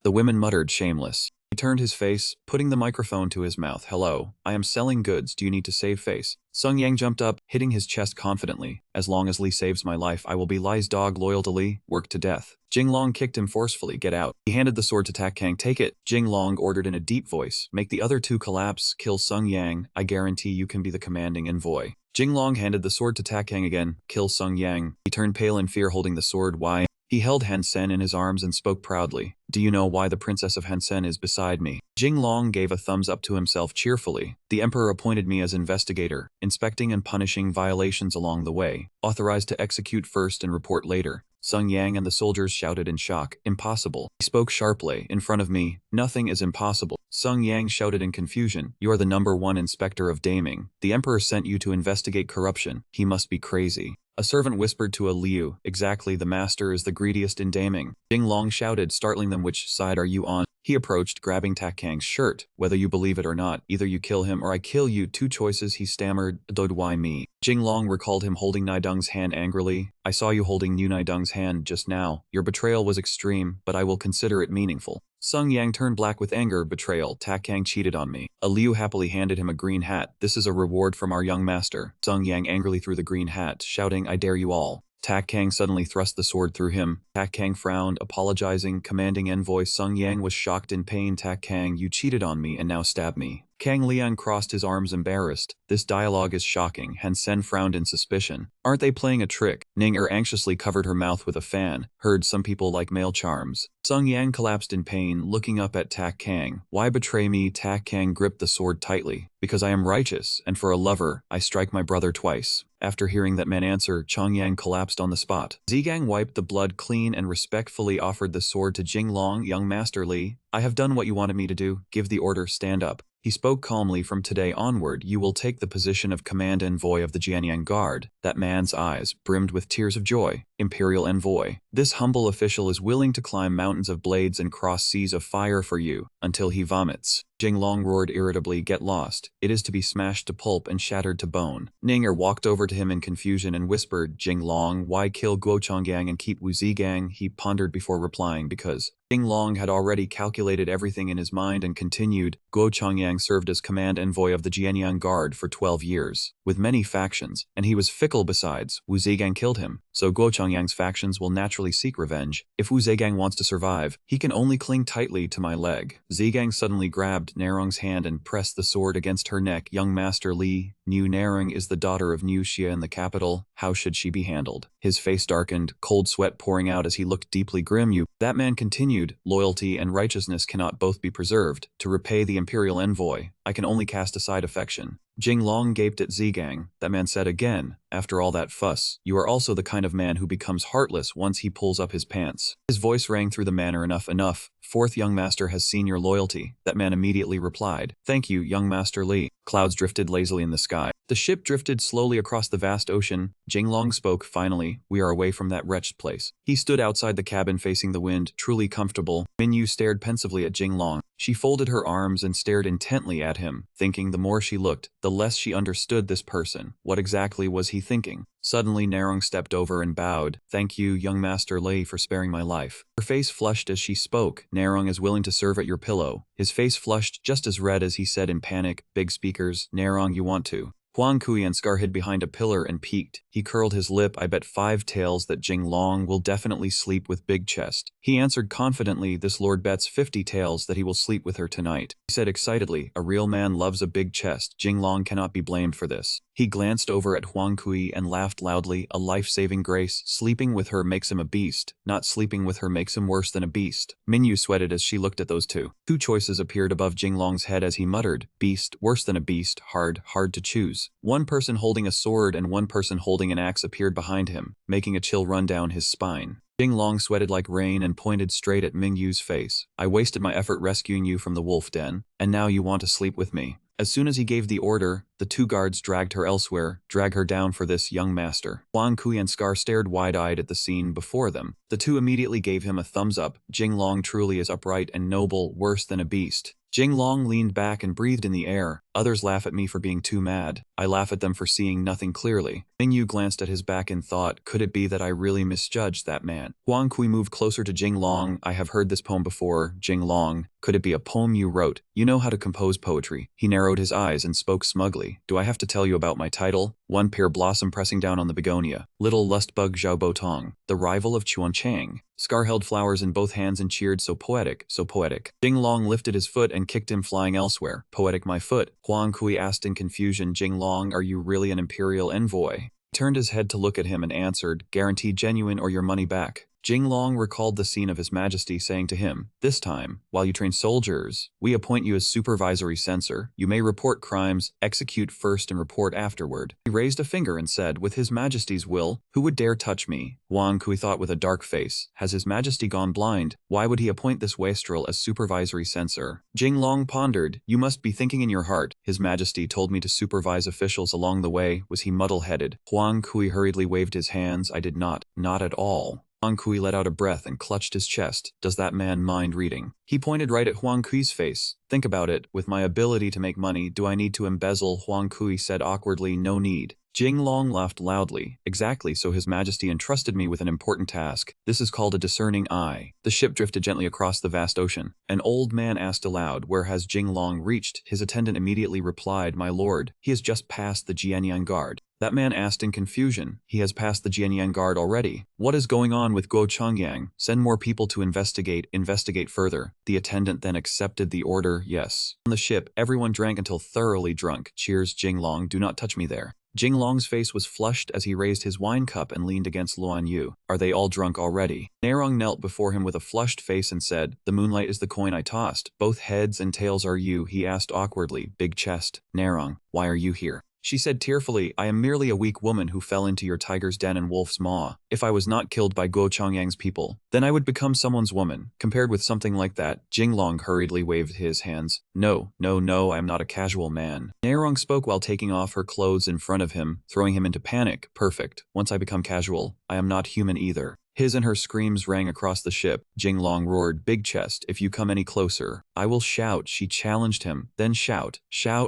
The women muttered, shameless. He turned his face, putting the microphone to his mouth. Hello, I am selling goods. Do you need to save face? Sung Yang jumped up, hitting his chest confidently. As long as Li saves my life, I will be Li's dog, loyal to Li, work to death. Jing Long kicked him forcefully. Get out. He handed the sword to Tak Kang. Take it. Jing Long ordered in a deep voice. Make the other two collapse. Kill Sung Yang. I guarantee you can be the commanding envoy. Jing Long handed the sword to Tak Kang again. Kill Sung Yang. He turned pale in fear holding the sword. Why? He held Han Sen in his arms and spoke proudly. Do you know why the princess of Han Sen is beside me? Jing Long gave a thumbs up to himself cheerfully. The emperor appointed me as investigator, inspecting and punishing violations along the way, authorized to execute first and report later. Sung Yang and the soldiers shouted in shock. Impossible. He spoke sharply. In front of me, nothing is impossible. Sung Yang shouted in confusion. You are the #1 inspector of daming. The emperor sent you to investigate corruption. He must be crazy. A servant whispered to Liu, Exactly, the master is the greediest in daming. Jing Long shouted, startling them, Which side are you on? He approached, grabbing Tak Kang's shirt. Whether you believe it or not, either you kill him or I kill you. 2 choices, he stammered. Why me? Jing Long recalled him holding Nidong's hand angrily. I saw you holding New Nidong's hand just now. Your betrayal was extreme, but I will consider it meaningful. Sung Yang turned black with anger. Betrayal. Tak Kang cheated on me. Liu happily handed him a green hat. This is a reward from our young master. Sung Yang angrily threw the green hat, shouting, I dare you all. Tak Kang suddenly thrust the sword through him. Tak Kang frowned, apologizing, commanding envoy. Sung Yang was shocked in pain. Tak Kang, you cheated on me and now stab me. Kang Liang crossed his arms embarrassed. This dialogue is shocking. Han Sen frowned in suspicion. Aren't they playing a trick? Ning anxiously covered her mouth with a fan. Heard some people like male charms. Sung Yang collapsed in pain, looking up at Tak Kang. Why betray me? Tak Kang gripped the sword tightly. Because I am righteous, and for a lover, I strike my brother twice. After hearing that man answer, Chong Yang collapsed on the spot. Zhigang wiped the blood clean and respectfully offered the sword to Jing Long. Young Master Li, I have done what you wanted me to do. Give the order, stand up. He spoke calmly. From today onward, you will take the position of command envoy of the Jianyang Guard. That man's eyes brimmed with tears of joy. Imperial envoy. This humble official is willing to climb mountains of blades and cross seas of fire for you, until he vomits. Jing Long roared irritably, Get lost. It is to be smashed to pulp and shattered to bone. Ninger walked over to him in confusion and whispered, Jing Long, why kill Guo Chonggang and keep Wu Zigang? He pondered before replying, because Jing Long had already calculated everything in his mind and continued, Guo Chongyang served as command envoy of the Jianyang Guard for 12 years. with many factions, and he was fickle besides. Wu Zhegang killed him, so Guo Chongyang's factions will naturally seek revenge. If Wu Zhegang wants to survive, he can only cling tightly to my leg. Zhegang suddenly grabbed Nerong's hand and pressed the sword against her neck. Young Master Li, New Nerong is the daughter of New Xia in the capital. How should she be handled? His face darkened, cold sweat pouring out as he looked deeply grim. That man continued, loyalty and righteousness cannot both be preserved. To repay the imperial envoy, I can only cast aside affection. Jing Long gaped at Zhegang. That man said again, after all that fuss, you are also the kind of man who becomes heartless once he pulls up his pants. His voice rang through the manor. Enough. Fourth young master has seen your loyalty. That man immediately replied. Thank you, young Master Li. Clouds drifted lazily in the sky. The ship drifted slowly across the vast ocean. Jing Long spoke. Finally, we are away from that wretched place. He stood outside the cabin facing the wind, truly comfortable. Minyu stared pensively at Jing Long. She folded her arms and stared intently at him, thinking the more she looked, the less she understood this person. What exactly was he thinking? Suddenly Nerong stepped over and bowed. Thank you, young Master Lei, for sparing my life. Her face flushed as she spoke. Nerong is willing to serve at your pillow. His face flushed just as red as he said in panic, big speakers, Nerong, you want to. Huang Kui and Scar hid behind a pillar and peeked. He curled his lip. I bet 5 taels that Jing Long will definitely sleep with Big Chest. He answered confidently, this lord bets 50 taels that he will sleep with her tonight. He said excitedly, a real man loves a big chest. Jing Long cannot be blamed for this. He glanced over at Huang Kui and laughed loudly, a life-saving grace. Sleeping with her makes him a beast. Not sleeping with her makes him worse than a beast. Minyu sweated as she looked at those two. 2 choices appeared above Jing Long's head as he muttered, beast, worse than a beast, hard to choose. One person holding a sword and one person holding an axe appeared behind him, making a chill run down his spine. Jing Long sweated like rain and pointed straight at Mingyu's face. I wasted my effort rescuing you from the wolf den, and now you want to sleep with me. As soon as he gave the order, the 2 guards dragged her elsewhere, drag her down for this, young master. Huang Kui and Scar stared wide-eyed at the scene before them. The 2 immediately gave him a thumbs up. Jing Long truly is upright and noble, worse than a beast. Jing Long leaned back and breathed in the air. Others laugh at me for being too mad. I laugh at them for seeing nothing clearly. Mingyu glanced at his back and thought, could it be that I really misjudged that man? Huang Kui moved closer to Jing Long. I have heard this poem before, Jing Long. Could it be a poem you wrote? You know how to compose poetry. He narrowed his eyes and spoke smugly. Do I have to tell you about my title? One pear blossom pressing down on the begonia. Little lustbug Zhao Botong, the rival of Chuan Chang. Scar held flowers in both hands and cheered, so poetic, so poetic. Jing Long lifted his foot and kicked him flying elsewhere. Poetic my foot. Huang Kui asked in confusion, Jing Long, are you really an imperial envoy? He turned his head to look at him and answered, guaranteed genuine or your money back. Jing Long recalled the scene of His Majesty saying to him, this time, while you train soldiers, we appoint you as supervisory censor. You may report crimes, execute first and report afterward. He raised a finger and said, with His Majesty's will, who would dare touch me? Huang Kui thought with a dark face, has His Majesty gone blind? Why would he appoint this wastrel as supervisory censor? Jing Long pondered, you must be thinking in your heart, His Majesty told me to supervise officials along the way. Was he muddle-headed? Huang Kui hurriedly waved his hands. I did not at all. Huang Kui let out a breath and clutched his chest. Does that man mind reading? He pointed right at Huang Kui's face. Think about it. With my ability to make money, do I need to embezzle? Huang Kui said awkwardly, no need. Jing Long laughed loudly. Exactly, so His Majesty entrusted me with an important task. This is called a discerning eye. The ship drifted gently across the vast ocean. An old man asked aloud, where has Jing Long reached? His attendant immediately replied, my lord, he has just passed the Jianyang Guard. That man asked in confusion. He has passed the Jianyang Guard already. What is going on with Guo Chongyang? Send more people to investigate further. The attendant then accepted the order, yes. On the ship, everyone drank until thoroughly drunk. Cheers, Jing Long, do not touch me there. Jing Long's face was flushed as he raised his wine cup and leaned against Luan Yu. Are they all drunk already? Nerong knelt before him with a flushed face and said, the moonlight is the coin I tossed. Both heads and tails are you, he asked awkwardly. Big chest. Nerong, why are you here? She said tearfully, I am merely a weak woman who fell into your tiger's den and wolf's maw. If I was not killed by Guo Chongyang's people, then I would become someone's woman. Compared with something like that, Jing Long hurriedly waved his hands. No, I am not a casual man. Nerong spoke while taking off her clothes in front of him, throwing him into panic. Perfect. Once I become casual, I am not human either. His and her screams rang across the ship. Jing Long roared, big chest, if you come any closer, I will shout. She challenged him. Then shout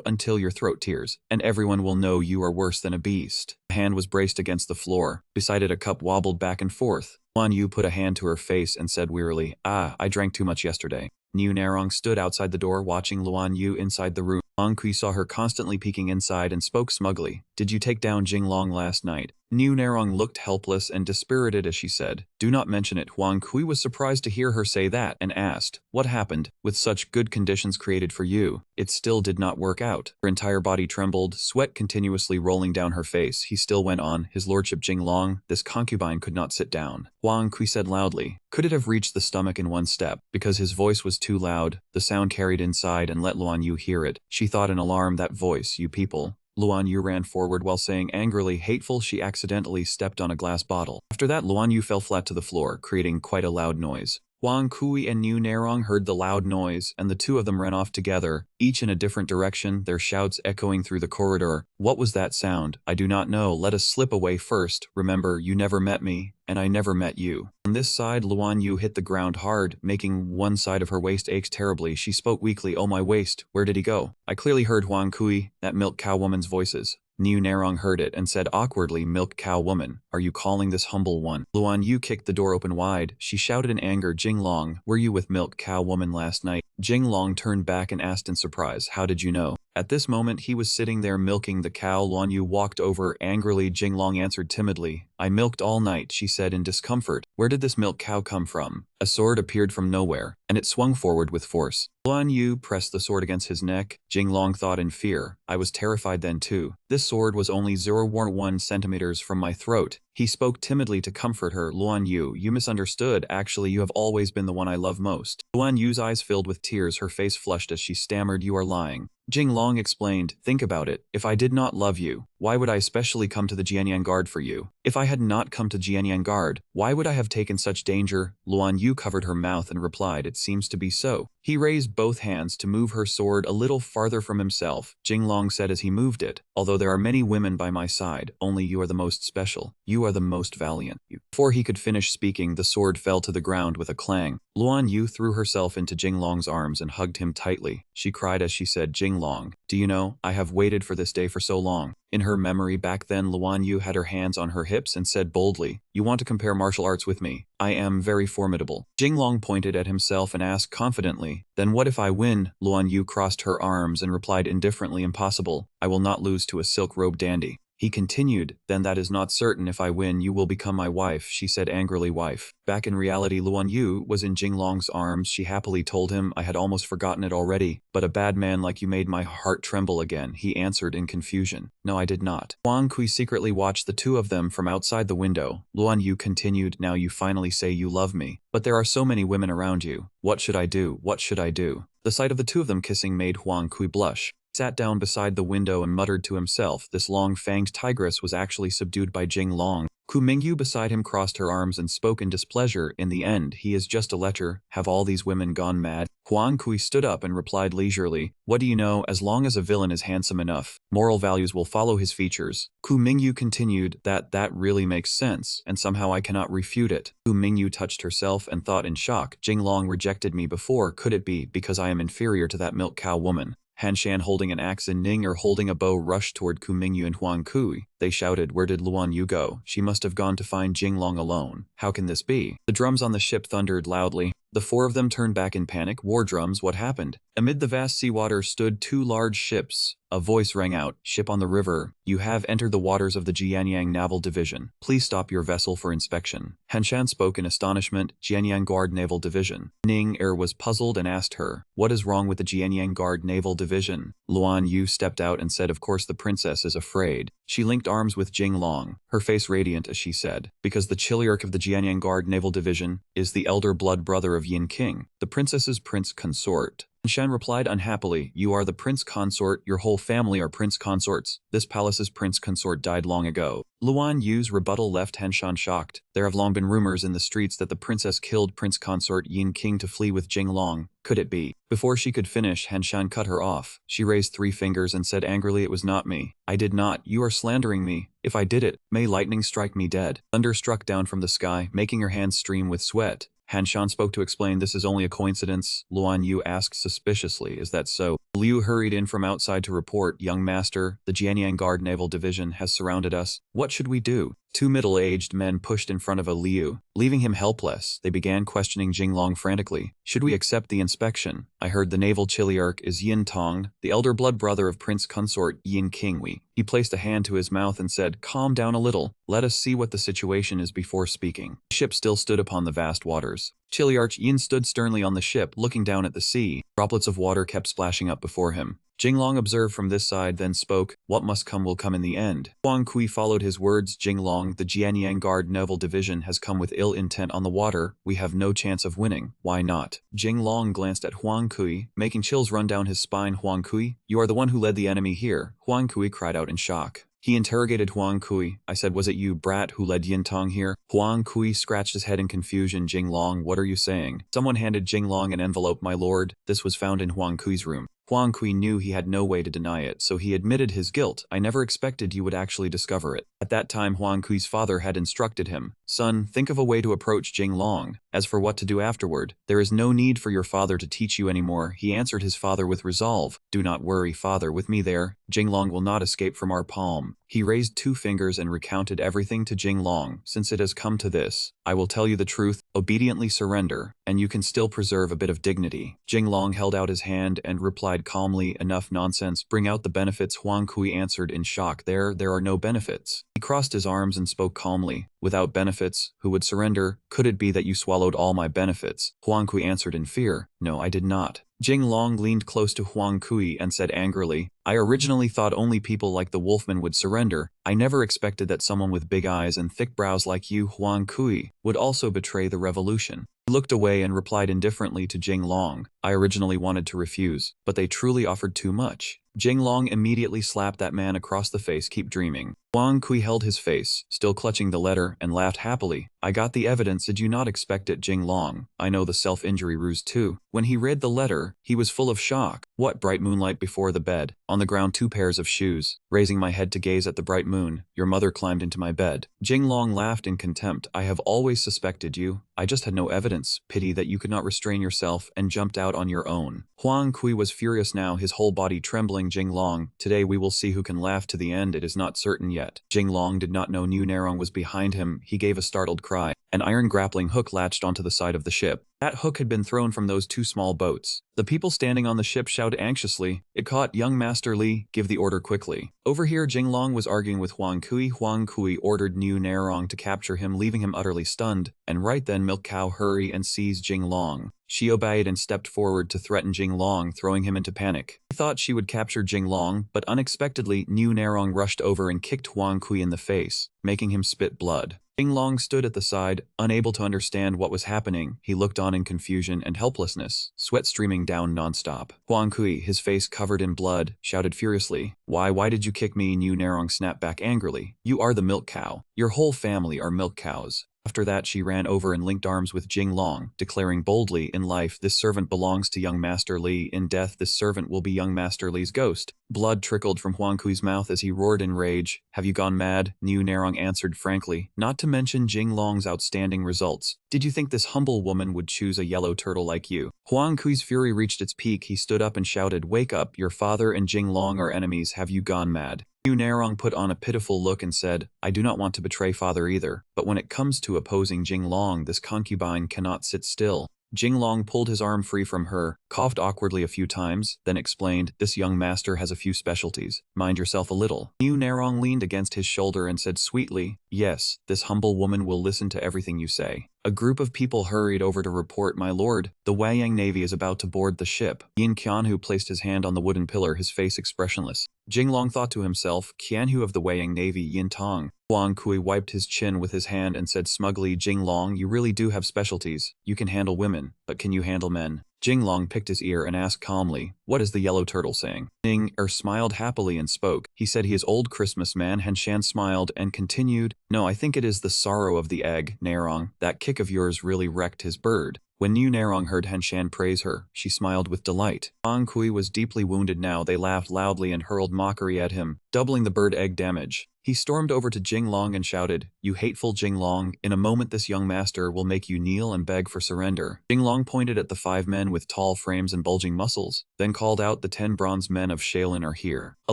until your throat tears, and everyone will know you are worse than a beast. A hand was braced against the floor. Beside it a cup wobbled back and forth. Luan Yu put a hand to her face and said wearily, I drank too much yesterday. New Nerong stood outside the door watching Luan Yu inside the room. Huang Kui saw her constantly peeking inside and spoke smugly. Did you take down Jinglong last night? Niu Nerong looked helpless and dispirited as she said, do not mention it. Huang Kui was surprised to hear her say that and asked, what happened? With such good conditions created for you, it still did not work out. Her entire body trembled, sweat continuously rolling down her face. He still went on, his lordship Jinglong, this concubine could not sit down. Huang Kui said loudly, could it have reached the stomach in one step? Because his voice was too loud, the sound carried inside and let Luan Yu hear it. She thought in alarm, that voice, you people. Luan Yu ran forward while saying angrily hateful she accidentally stepped on a glass bottle. After that Luan Yu fell flat to the floor, creating quite a loud noise. Huang Kui and Niu Nerong heard the loud noise, and the two of them ran off together, each in a different direction, their shouts echoing through the corridor. What was that sound? I do not know. Let us slip away first. Remember, you never met me, and I never met you. On this side, Luan Yu hit the ground hard, making one side of her waist ache terribly. She spoke weakly, oh my waist, where did he go? I clearly heard Huang Kui, that milk cow woman's voices. Niu Nerong heard it and said awkwardly, milk cow woman, are you calling this humble one? Luan Yu kicked the door open wide. She shouted in anger, Jinglong, were you with milk cow woman last night? Jinglong turned back and asked in surprise, how did you know? At this moment he was sitting there milking the cow. Luan Yu walked over angrily. Jinglong answered timidly, I milked all night, she said in discomfort. Where did this milk cow come from? A sword appeared from nowhere, and it swung forward with force. Luan Yu pressed the sword against his neck. Jinglong thought in fear. I was terrified then too. This sword was only 0.1 centimeters from my throat. He spoke timidly to comfort her. Luan Yu, you misunderstood. Actually, you have always been the one I love most. Luan Yu's eyes filled with tears. Her face flushed as she stammered, you are lying. Jinglong explained, think about it. If I did not love you, why would I especially come to the Jianyang Guard for you? If I had not come to Jianyang Guard, why would I have taken such danger? Luan Yu covered her mouth and replied, it seems to be so. He raised both hands to move her sword a little farther from himself. Jinglong said as he moved it, although there are many women by my side, only you are the most special. You are the most valiant. Before he could finish speaking, the sword fell to the ground with a clang. Luan Yu threw herself into Jinglong's arms and hugged him tightly. She cried as she said, Jinglong, do you know, I have waited for this day for so long. In her memory back then, Luan Yu had her hands on her hips and said boldly, you want to compare martial arts with me? I am very formidable. Jinglong pointed at himself and asked confidently, then what if I win? Luan Yu crossed her arms and replied indifferently, impossible. I will not lose to a silk-robed dandy. He continued, then that is not certain. If I win, you will become my wife, she said angrily. Wife. Back in reality, Luan Yu was in Jinglong's arms. She happily told him, I had almost forgotten it already, but a bad man like you made my heart tremble again. He answered in confusion, no, I did not. Huang Kui secretly watched the two of them from outside the window. Luan Yu continued, now you finally say you love me, but there are so many women around you. What should I do? What should I do? The sight of the two of them kissing made Huang Kui blush. Sat down beside the window and muttered to himself, this long-fanged tigress was actually subdued by Jinglong. Ku Mingyu beside him crossed her arms and spoke in displeasure, in the end, he is just a lecher. Have all these women gone mad? Huang Kui stood up and replied leisurely, what do you know, as long as a villain is handsome enough, moral values will follow his features. Ku Mingyu continued, that really makes sense, and somehow I cannot refute it. Ku Mingyu touched herself and thought in shock, Jinglong rejected me before, could it be because I am inferior to that milk cow woman? Han Shan holding an axe and Ning Er holding a bow rushed toward Ku Mingyu and Huang Kui. They shouted, where did Luan Yu go? She must have gone to find Jinglong alone. How can this be? The drums on the ship thundered loudly. The four of them turned back in panic. War drums, what happened? Amid the vast seawater stood two large ships. A voice rang out, ship on the river, you have entered the waters of the Jianyang Naval Division. Please stop your vessel for inspection. Han Shan spoke in astonishment, Jianyang Guard Naval Division. Ning Er was puzzled and asked her, what is wrong with the Jianyang Guard Naval Division? Luan Yu stepped out and said, of course the princess is afraid. She linked arms with Jinglong, her face radiant as she said, because the Chiliarch of the Jianyang Guard Naval Division is the elder blood brother of Yin King, the princess's prince consort. Shan replied unhappily, you are the prince consort, your whole family are prince consorts. This palace's prince consort died long ago. Luan Yu's rebuttal left Han Shan shocked. There have long been rumors in the streets that the princess killed prince consort Yin King to flee with Jinglong. Could it be? Before she could finish, Han Shan cut her off. She raised 3 fingers and said angrily, it was not me. I did not. You are slandering me. If I did it, may lightning strike me dead. Thunder struck down from the sky, making her hands stream with sweat. Han Shan spoke to explain this is only a coincidence. Luan Yu asked suspiciously, is that so? Liu hurried in from outside to report, young master, the Jianyang Guard Naval Division has surrounded us. What should we do? Two middle-aged men pushed in front of a Liu. Leaving him helpless, they began questioning Jinglong frantically. Should we accept the inspection? I heard the naval chiliarch is Yin Tong, the elder blood brother of Prince Consort Yin Kingwei. He placed a hand to his mouth and said, calm down a little, let us see what the situation is before speaking. The ship still stood upon the vast waters. Chiliarch Yin stood sternly on the ship, looking down at the sea. Droplets of water kept splashing up before him. Jinglong observed from this side, then spoke, what must come will come in the end. Huang Kui followed his words. Jinglong, the Jianyang Guard Naval Division has come with ill intent on the water, we have no chance of winning, why not? Jinglong glanced at Huang Kui, making chills run down his spine. Huang Kui, you are the one who led the enemy here, Huang Kui cried out in shock. He interrogated Huang Kui. I said, was it you, brat, who led Yin Tong here? Huang Kui scratched his head in confusion. Jinglong, what are you saying? Someone handed Jinglong an envelope, my lord. This was found in Huang Kui's room. Huang Kui knew he had no way to deny it, so he admitted his guilt. I never expected you would actually discover it. At that time, Huang Kui's father had instructed him, son, think of a way to approach Jinglong. As for what to do afterward, there is no need for your father to teach you anymore. He answered his father with resolve. Do not worry, father, with me there. Jinglong will not escape from our palm. He raised two fingers and recounted everything to Jinglong. Since it has come to this, I will tell you the truth, obediently surrender, and you can still preserve a bit of dignity. Jinglong held out his hand and replied calmly, enough nonsense, bring out the benefits. Huang Kui answered in shock, there are no benefits. He crossed his arms and spoke calmly, without benefits, who would surrender? Could it be that you swallowed all my benefits? Huang Kui answered in fear, no, I did not. Jinglong leaned close to Huang Kui and said angrily, I originally thought only people like the Wolfman would surrender. I never expected that someone with big eyes and thick brows like you, Huang Kui, would also betray the revolution. He looked away and replied indifferently to Jinglong, I originally wanted to refuse, but they truly offered too much. Jinglong immediately slapped that man across the face. Keep dreaming. Huang Kui held his face, still clutching the letter, and laughed happily. I got the evidence. Did you not expect it, Jinglong? I know the self-injury ruse too. When he read the letter, he was full of shock. What bright moonlight before the bed. On the ground 2 pairs of shoes. Raising my head to gaze at the bright moon, your mother climbed into my bed. Jinglong laughed in contempt. I have always suspected you. I just had no evidence. Pity that you could not restrain yourself and jumped out on your own. Huang Kui was furious now, his whole body trembling. Jinglong, today we will see who can laugh to the end. It is not certain yet. Jinglong did not know New Nerong was behind him. He gave a startled cry. An iron grappling hook latched onto the side of the ship. That hook had been thrown from those 2 small boats. The people standing on the ship shouted anxiously. It caught young Master Li. Give the order quickly. Over here, Jinglong was arguing with Huang Kui. Huang Kui ordered New Nerong to capture him, leaving him utterly stunned. And right then, Milk Cow hurried and seized Jinglong. She obeyed and stepped forward to threaten Jinglong, throwing him into panic. He thought she would capture Jinglong, but unexpectedly, New Nerong rushed over and kicked Huang Kui in the face, making him spit blood. Jinglong stood at the side, unable to understand what was happening. He looked on in confusion and helplessness, sweat streaming down nonstop. Huang Kui, his face covered in blood, shouted furiously, Why did you kick me? New Nerong snapped back angrily. You are the milk cow. Your whole family are milk cows. After that, she ran over and linked arms with Jinglong, declaring boldly, in life, this servant belongs to young Master Li. In death, this servant will be young Master Li's ghost. Blood trickled from Huang Kui's mouth as he roared in rage. Have you gone mad? New Nerong answered frankly, not to mention Jinglong's outstanding results. Did you think this humble woman would choose a yellow turtle like you? Huang Kui's fury reached its peak. He stood up and shouted, wake up, your father and Jinglong are enemies. Have you gone mad? New Nerong put on a pitiful look and said, I do not want to betray father either, but when it comes to opposing Jinglong, this concubine cannot sit still. Jinglong pulled his arm free from her, coughed awkwardly a few times, then explained, this young master has a few specialties. Mind yourself a little. New Nerong leaned against his shoulder and said sweetly, yes, this humble woman will listen to everything you say. A group of people hurried over to report, my lord, the Wayang Navy is about to board the ship. Yin Qianhu placed his hand on the wooden pillar, his face expressionless. Jinglong thought to himself, Qianhu of the Wayang Navy, Yin Tong. Huang Kui wiped his chin with his hand and said smugly, Jinglong, you really do have specialties. You can handle women, but can you handle men? Jinglong picked his ear and asked calmly, what is the yellow turtle saying? Ning-er smiled happily and spoke. He said he is old Christmas man. Henshan smiled and continued, no, I think it is the sorrow of the egg, Nerong. That kick of yours really wrecked his bird. When New Nerong heard Henshan praise her, she smiled with delight. Huang Kui was deeply wounded now. They laughed loudly and hurled mockery at him, doubling the bird egg damage. He stormed over to Jinglong and shouted, you hateful Jinglong, in a moment this young master will make you kneel and beg for surrender. Jinglong pointed at the 5 men with tall frames and bulging muscles, then called out, the 10 bronze men of Shaolin are here. A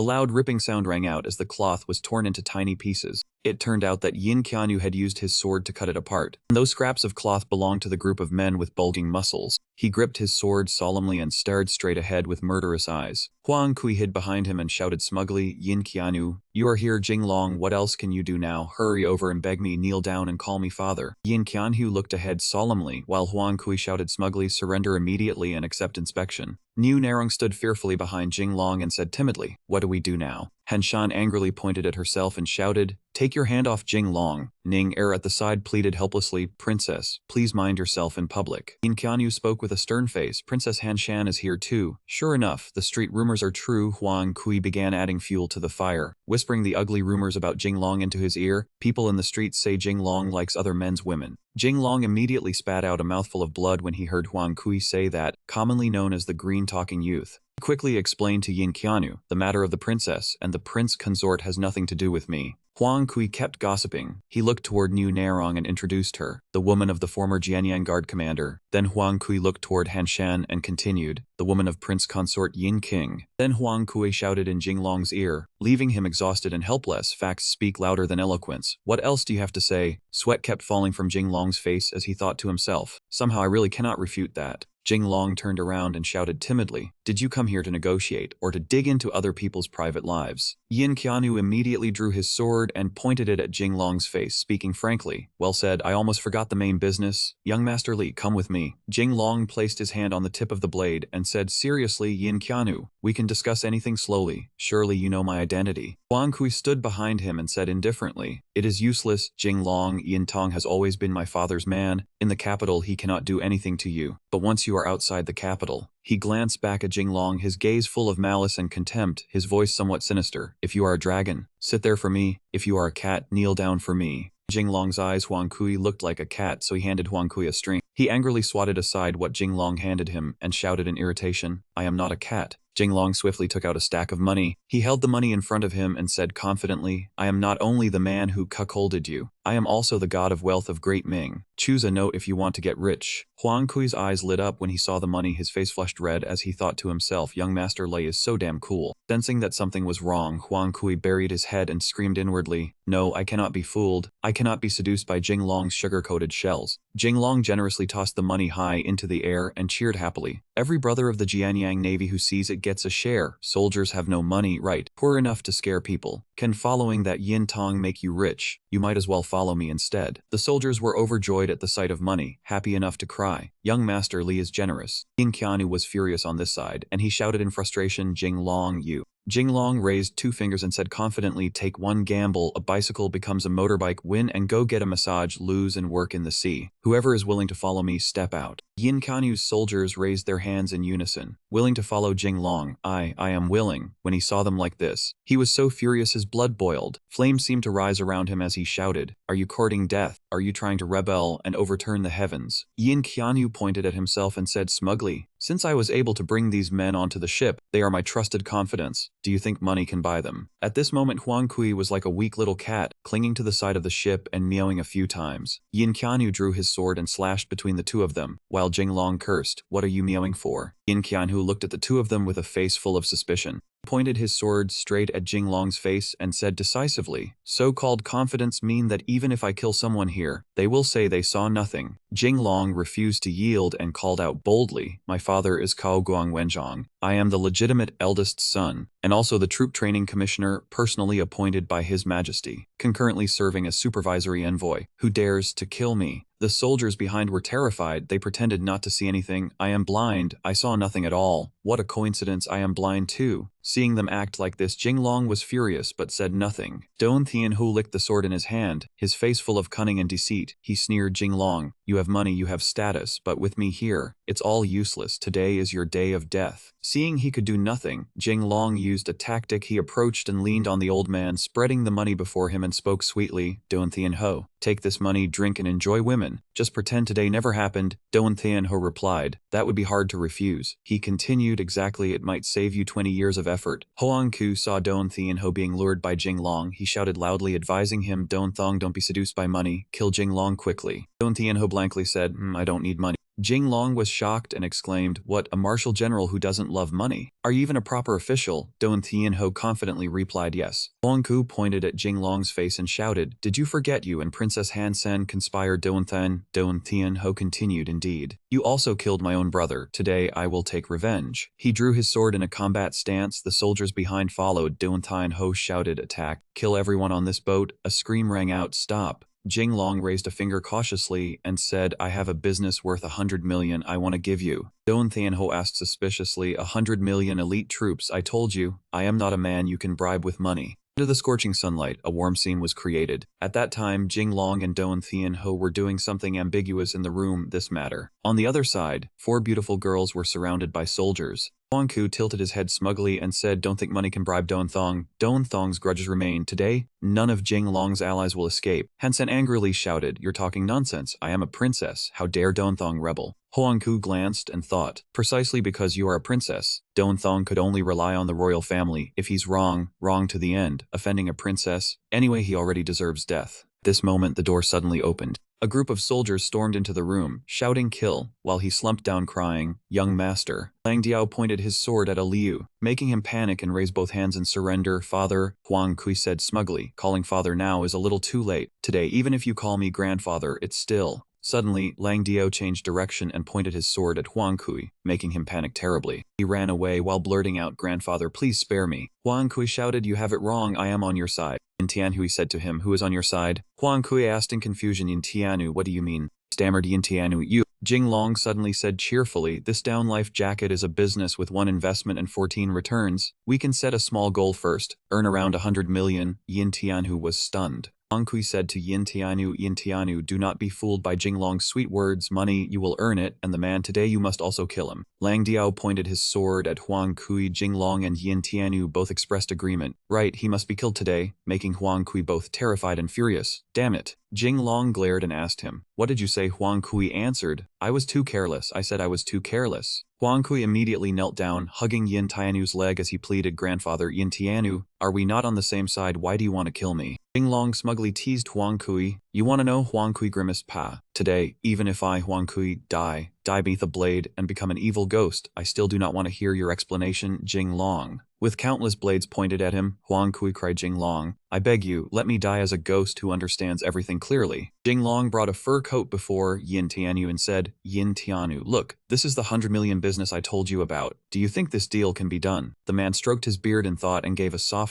loud ripping sound rang out as the cloth was torn into tiny pieces. It turned out that Yin Qianyu had used his sword to cut it apart. Those scraps of cloth belonged to the group of men with bulging muscles. He gripped his sword solemnly and stared straight ahead with murderous eyes. Huang Kui hid behind him and shouted smugly, Yin Qianyu, you are here, Jinglong, what else can you do now? Hurry over and beg me, kneel down and call me father. Yin Qianyu looked ahead solemnly, while Huang Kui shouted smugly, surrender immediately and accept inspection. Niu Narong stood fearfully behind Jinglong and said timidly, what do we do now? Han Shan angrily pointed at herself and shouted, take your hand off Jinglong. Ning Er at the side pleaded helplessly, Princess, please mind yourself in public. Yin Qianyu spoke with a stern face, Princess Han Shan is here too. Sure enough, the street rumors are true. Huang Kui began adding fuel to the fire, whispering the ugly rumors about Jinglong into his ear. People in the streets say Jinglong likes other men's women. Jinglong immediately spat out a mouthful of blood when he heard Huang Kui say that, commonly known as the green talking youth. He quickly explained to Yin Qianyu, the matter of the princess and the prince consort has nothing to do with me. Huang Kui kept gossiping. He looked toward Niu Narong and introduced her, the woman of the former Jianyang guard commander. Then Huang Kui looked toward Han Shan and continued, the woman of prince consort Yin King. Then Huang Kui shouted in Jinglong's ear, leaving him exhausted and helpless. Facts speak louder than eloquence. What else do you have to say? Sweat kept falling from Jinglong's face as he thought to himself, somehow I really cannot refute that. Jinglong turned around and shouted timidly, did you come here to negotiate or to dig into other people's private lives? Yin Qianyu immediately drew his sword and pointed it at Jinglong's face, speaking frankly, well said, I almost forgot the main business. Young Master Li, come with me. Jinglong placed his hand on the tip of the blade and said seriously, Yin Qianyu, we can discuss anything slowly, surely you know my identity. Huang Kui stood behind him and said indifferently, it is useless, Jinglong, Yin Tong has always been my father's man. In the capital he cannot do anything to you, but once you are outside the capital. He glanced back at Jinglong, his gaze full of malice and contempt, his voice somewhat sinister. If you are a dragon, sit there for me. If you are a cat, kneel down for me. Jinglong's eyes, Huang Kui looked like a cat, so he handed Huang Kui a string. He angrily swatted aside what Jinglong handed him and shouted in irritation, I am not a cat. Jinglong swiftly took out a stack of money. He held the money in front of him and said confidently, I am not only the man who cuckolded you, I am also the god of wealth of Great Ming. Choose a note if you want to get rich. Huang Kui's eyes lit up when he saw the money. His face flushed red as he thought to himself, young Master Lei is so damn cool. Sensing that something was wrong, Huang Kui buried his head and screamed inwardly, no, I cannot be fooled. I cannot be seduced by Jinglong's sugar-coated shells. Jinglong generously tossed the money high into the air and cheered happily. Every brother of the Jianyang Navy who sees it gets a share. Soldiers have no money, right? Poor enough to scare people. Can following that Yin Tong make you rich? You might as well follow me instead. The soldiers were overjoyed at the sight of money, happy enough to cry. Young Master Li is generous. Yin Qianyu was furious on this side, and he shouted in frustration, Jinglong, you. Jinglong raised two fingers and said confidently, take one gamble, a bicycle becomes a motorbike, win and go get a massage, lose and work in the sea. Whoever is willing to follow me, step out. Yin Qianyu's soldiers raised their hands in unison, willing to follow Jinglong. I am willing. When he saw them like this, he was so furious his blood boiled. Flames seemed to rise around him as he shouted, are you courting death? Are you trying to rebel and overturn the heavens? Yin Qianyu pointed at himself and said smugly, since I was able to bring these men onto the ship, they are my trusted confidants. Do you think money can buy them? At this moment Huang Kui was like a weak little cat, clinging to the side of the ship and meowing a few times. Yin Qianyu drew his sword and slashed between the two of them, while Jinglong cursed, what are you meowing for? Yin Qianyu looked at the two of them with a face full of suspicion. Pointed his sword straight at Jinglong's face and said decisively, so-called confidence mean that even if I kill someone here, they will say they saw nothing. Jinglong refused to yield and called out boldly, my father is Cao Guang Wenzhong. I am the legitimate eldest son, and also the troop training commissioner personally appointed by His Majesty, concurrently serving as supervisory envoy. Who dares to kill me? The soldiers behind were terrified. They pretended not to see anything. I am blind. I saw nothing at all. What a coincidence, I am blind too. Seeing them act like this, Jinglong was furious but said nothing. Don Tianhu licked the sword in his hand, his face full of cunning and deceit. He sneered, Jinglong, you have money, you have status, but with me here, it's all useless. Today is your day of death. Seeing he could do nothing, Jinglong used a tactic. He approached and leaned on the old man, spreading the money before him and spoke sweetly, Don Tianho, take this money, drink and enjoy women. Just pretend today never happened. Don Tianho replied, that would be hard to refuse. He continued, exactly, it might save you 20 years of effort. Hoang Ku saw Don Tianho being lured by Jinglong. He shouted loudly, advising him, Don Thong, don't be seduced by money. Kill Jinglong quickly. Don Tianho blankly said, I don't need money. Jing Long was shocked and exclaimed, "What, a martial general who doesn't love money? Are you even a proper official?" Don Tianho confidently replied yes. Huang Ku pointed at Jing Long's face and shouted, "Did you forget you and Princess Han Sen conspired?" Don Tianho continued, "Indeed. You also killed my own brother. Today I will take revenge." He drew his sword in a combat stance. The soldiers behind followed. Don Tianho shouted, "Attack! Kill everyone on this boat." A scream rang out, "Stop!" Jing Long raised a finger cautiously and said, "I have a business worth 100 million I want to give you." Don Tianho asked suspiciously, 100 million elite troops? I told you, I am not a man you can bribe with money." Under the scorching sunlight, a warm scene was created. At that time, Jing Long and Don Tianho were doing something ambiguous in the room, this matter. On the other side, 4 beautiful girls were surrounded by soldiers. Huang Ku tilted his head smugly and said, "Don't think money can bribe Don Thong. Don Thong's grudges remain. Today, none of Jing Long's allies will escape." Han Sen angrily shouted, "You're talking nonsense. I am a princess. How dare Don Thong rebel?" Huang Ku glanced and thought, "Precisely because you are a princess. Don Thong could only rely on the royal family. If he's wrong, wrong to the end, offending a princess. Anyway, he already deserves death." This moment, the door suddenly opened. A group of soldiers stormed into the room, shouting "Kill," while he slumped down crying, "Young master." Lang Diao pointed his sword at Liu, making him panic and raise both hands in surrender. "Father," Huang Kui said smugly, "calling father now is a little too late. Today, even if you call me grandfather, it's still..." Suddenly, Lang Diao changed direction and pointed his sword at Huang Kui, making him panic terribly. He ran away while blurting out, "Grandfather, please spare me." Huang Kui shouted, "You have it wrong, I am on your side." Yin Tianhui said to him, "Who is on your side?" Huang Kui asked in confusion. "Yin Tianhu, what do you mean?" Stammered Yin Tianhu. "You." Jing Long suddenly said cheerfully, "This down life jacket is a business with 1 investment and 14 returns. We can set a small goal first, earn around 100 million. Yin Tianhu was stunned. Huang Kui said to Yin Tianhu, "Do not be fooled by Jing Long's sweet words. Money, you will earn it, and the man today you must also kill him." Lang Diao pointed his sword at Huang Kui. Jing Long and Yin Tianhu both expressed agreement. "Right, he must be killed today," making Huang Kui both terrified and furious. "Damn it." Jing Long glared and asked him, "What did you say?" Huang Kui answered, "I was too careless. I said I was too careless." Huang Kui immediately knelt down, hugging Yin Tianhu's leg as he pleaded, "Grandfather, Yin Tianhu, are we not on the same side? Why do you want to kill me?" Jing Long smugly teased Huang Kui. "You want to know?" Huang Kui grimaced. "Pa. Today, even if I, Huang Kui, die beneath a blade and become an evil ghost, I still do not want to hear your explanation." Jing Long. With countless blades pointed at him, Huang Kui cried, "Jing Long, I beg you, let me die as a ghost who understands everything clearly." Jing Long brought a fur coat before Yin Tianhu and said, "Yin Tianhu, look, this is the 100 million business I told you about. Do you think this deal can be done?" The man stroked his beard in thought and gave a soft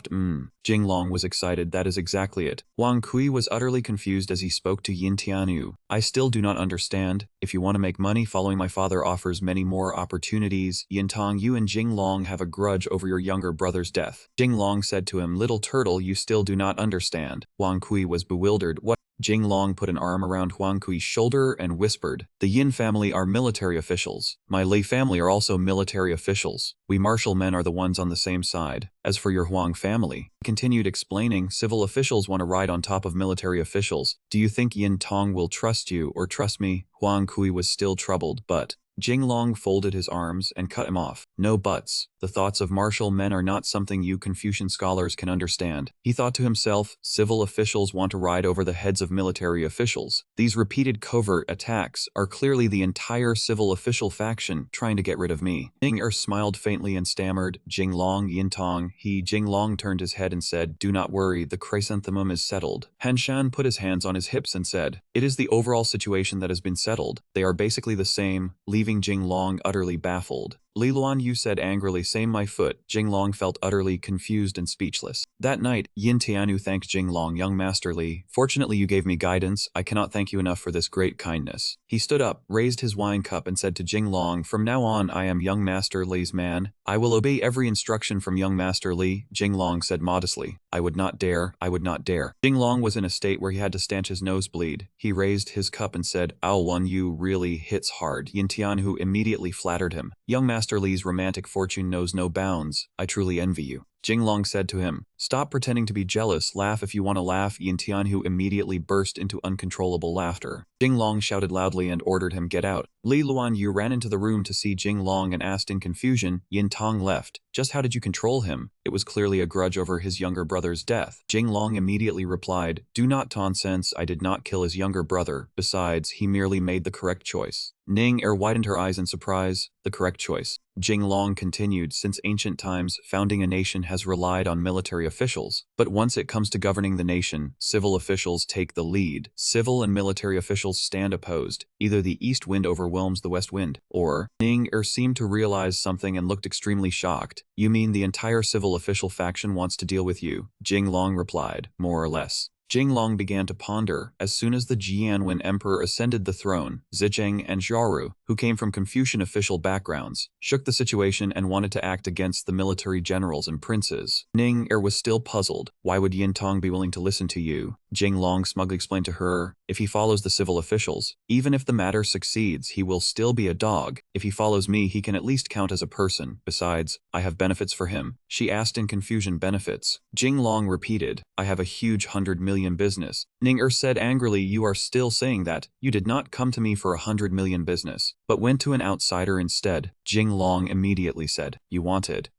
Jing Long was excited. "That is exactly it." Huang Kui was utterly confused as he spoke to Yin Tianhu. "I still do not understand. If you want to make money, following my father offers many more opportunities. Yin Tong, you and Jing Long have a grudge over your younger brother's death." Jing Long said to him, "Little turtle, you still do not understand." Huang Kui was bewildered. "What?" Jing Long put an arm around Huang Kui's shoulder and whispered, "The Yin family are military officials. My Lei family are also military officials. We martial men are the ones on the same side. As for your Huang family," he continued explaining, "civil officials want to ride on top of military officials. Do you think Yin Tong will trust you or trust me?" Huang Kui was still troubled, but Jing Long folded his arms and cut him off. "No buts. The thoughts of martial men are not something you Confucian scholars can understand." He thought to himself, civil officials want to ride over the heads of military officials. These repeated covert attacks are clearly the entire civil official faction trying to get rid of me. Ning Er smiled faintly and stammered, "Jing Long, Yin Tong." Jing Long turned his head and said, "Do not worry, the chrysanthemum is settled." Han Shan put his hands on his hips and said, "It is the overall situation that has been settled. They are basically the same," leaving Jing Long utterly baffled. Li Luan Yu said angrily, "Same my foot." Jing Long felt utterly confused and speechless. That night, Yin Tianhu thanked Jing Long, "Young Master Li, fortunately you gave me guidance. I cannot thank you enough for this great kindness." He stood up, raised his wine cup and said to Jing Long, "From now on I am Young Master Li's man. I will obey every instruction from Young Master Li." Jing Long said modestly, I would not dare. Jing Long was in a state where he had to stanch his nosebleed. He raised his cup and said, "Ow, one you really hits hard." Yin Tianhu immediately flattered him. "Young Master Li's romantic fortune knows no bounds. I truly envy you." Jing Long said to him, "Stop pretending to be jealous, laugh if you want to laugh." Yin Tianhu immediately burst into uncontrollable laughter. Jinglong shouted loudly and ordered him get out. Li Luanyu ran into the room to see Jinglong and asked in confusion. Yin Tong left. Just how did you control him? It was clearly a grudge over his younger brother's death. Jinglong immediately replied, do not nonsense, I did not kill his younger brother. Besides, he merely made the correct choice. Ning Er widened her eyes in surprise. The correct choice. Jinglong continued, since ancient times, founding a nation has relied on military officials. But once it comes to governing the nation, civil officials take the lead. Civil and military officials stand opposed. Either the east wind overwhelms the west wind, or Ning Er seemed to realize something and looked extremely shocked. You mean the entire civil official faction wants to deal with you? Jinglong replied, more or less. Jinglong began to ponder. As soon as the Jianwen Emperor ascended the throne, Zizheng and Zhaoru, who came from Confucian official backgrounds, shook the situation and wanted to act against the military generals and princes. Ning Er was still puzzled. Why would Yin Tong be willing to listen to you? Jinglong smugly explained to her, if he follows the civil officials, even if the matter succeeds, he will still be a dog. If he follows me, he can at least count as a person. Besides, I have benefits for him. She asked in confusion. Benefits? Jinglong repeated, I have a huge 100 million business. Ning Er said angrily, you are still saying that. You did not come to me for 100 million business, but went to an outsider instead. Jinglong immediately said, you wanted.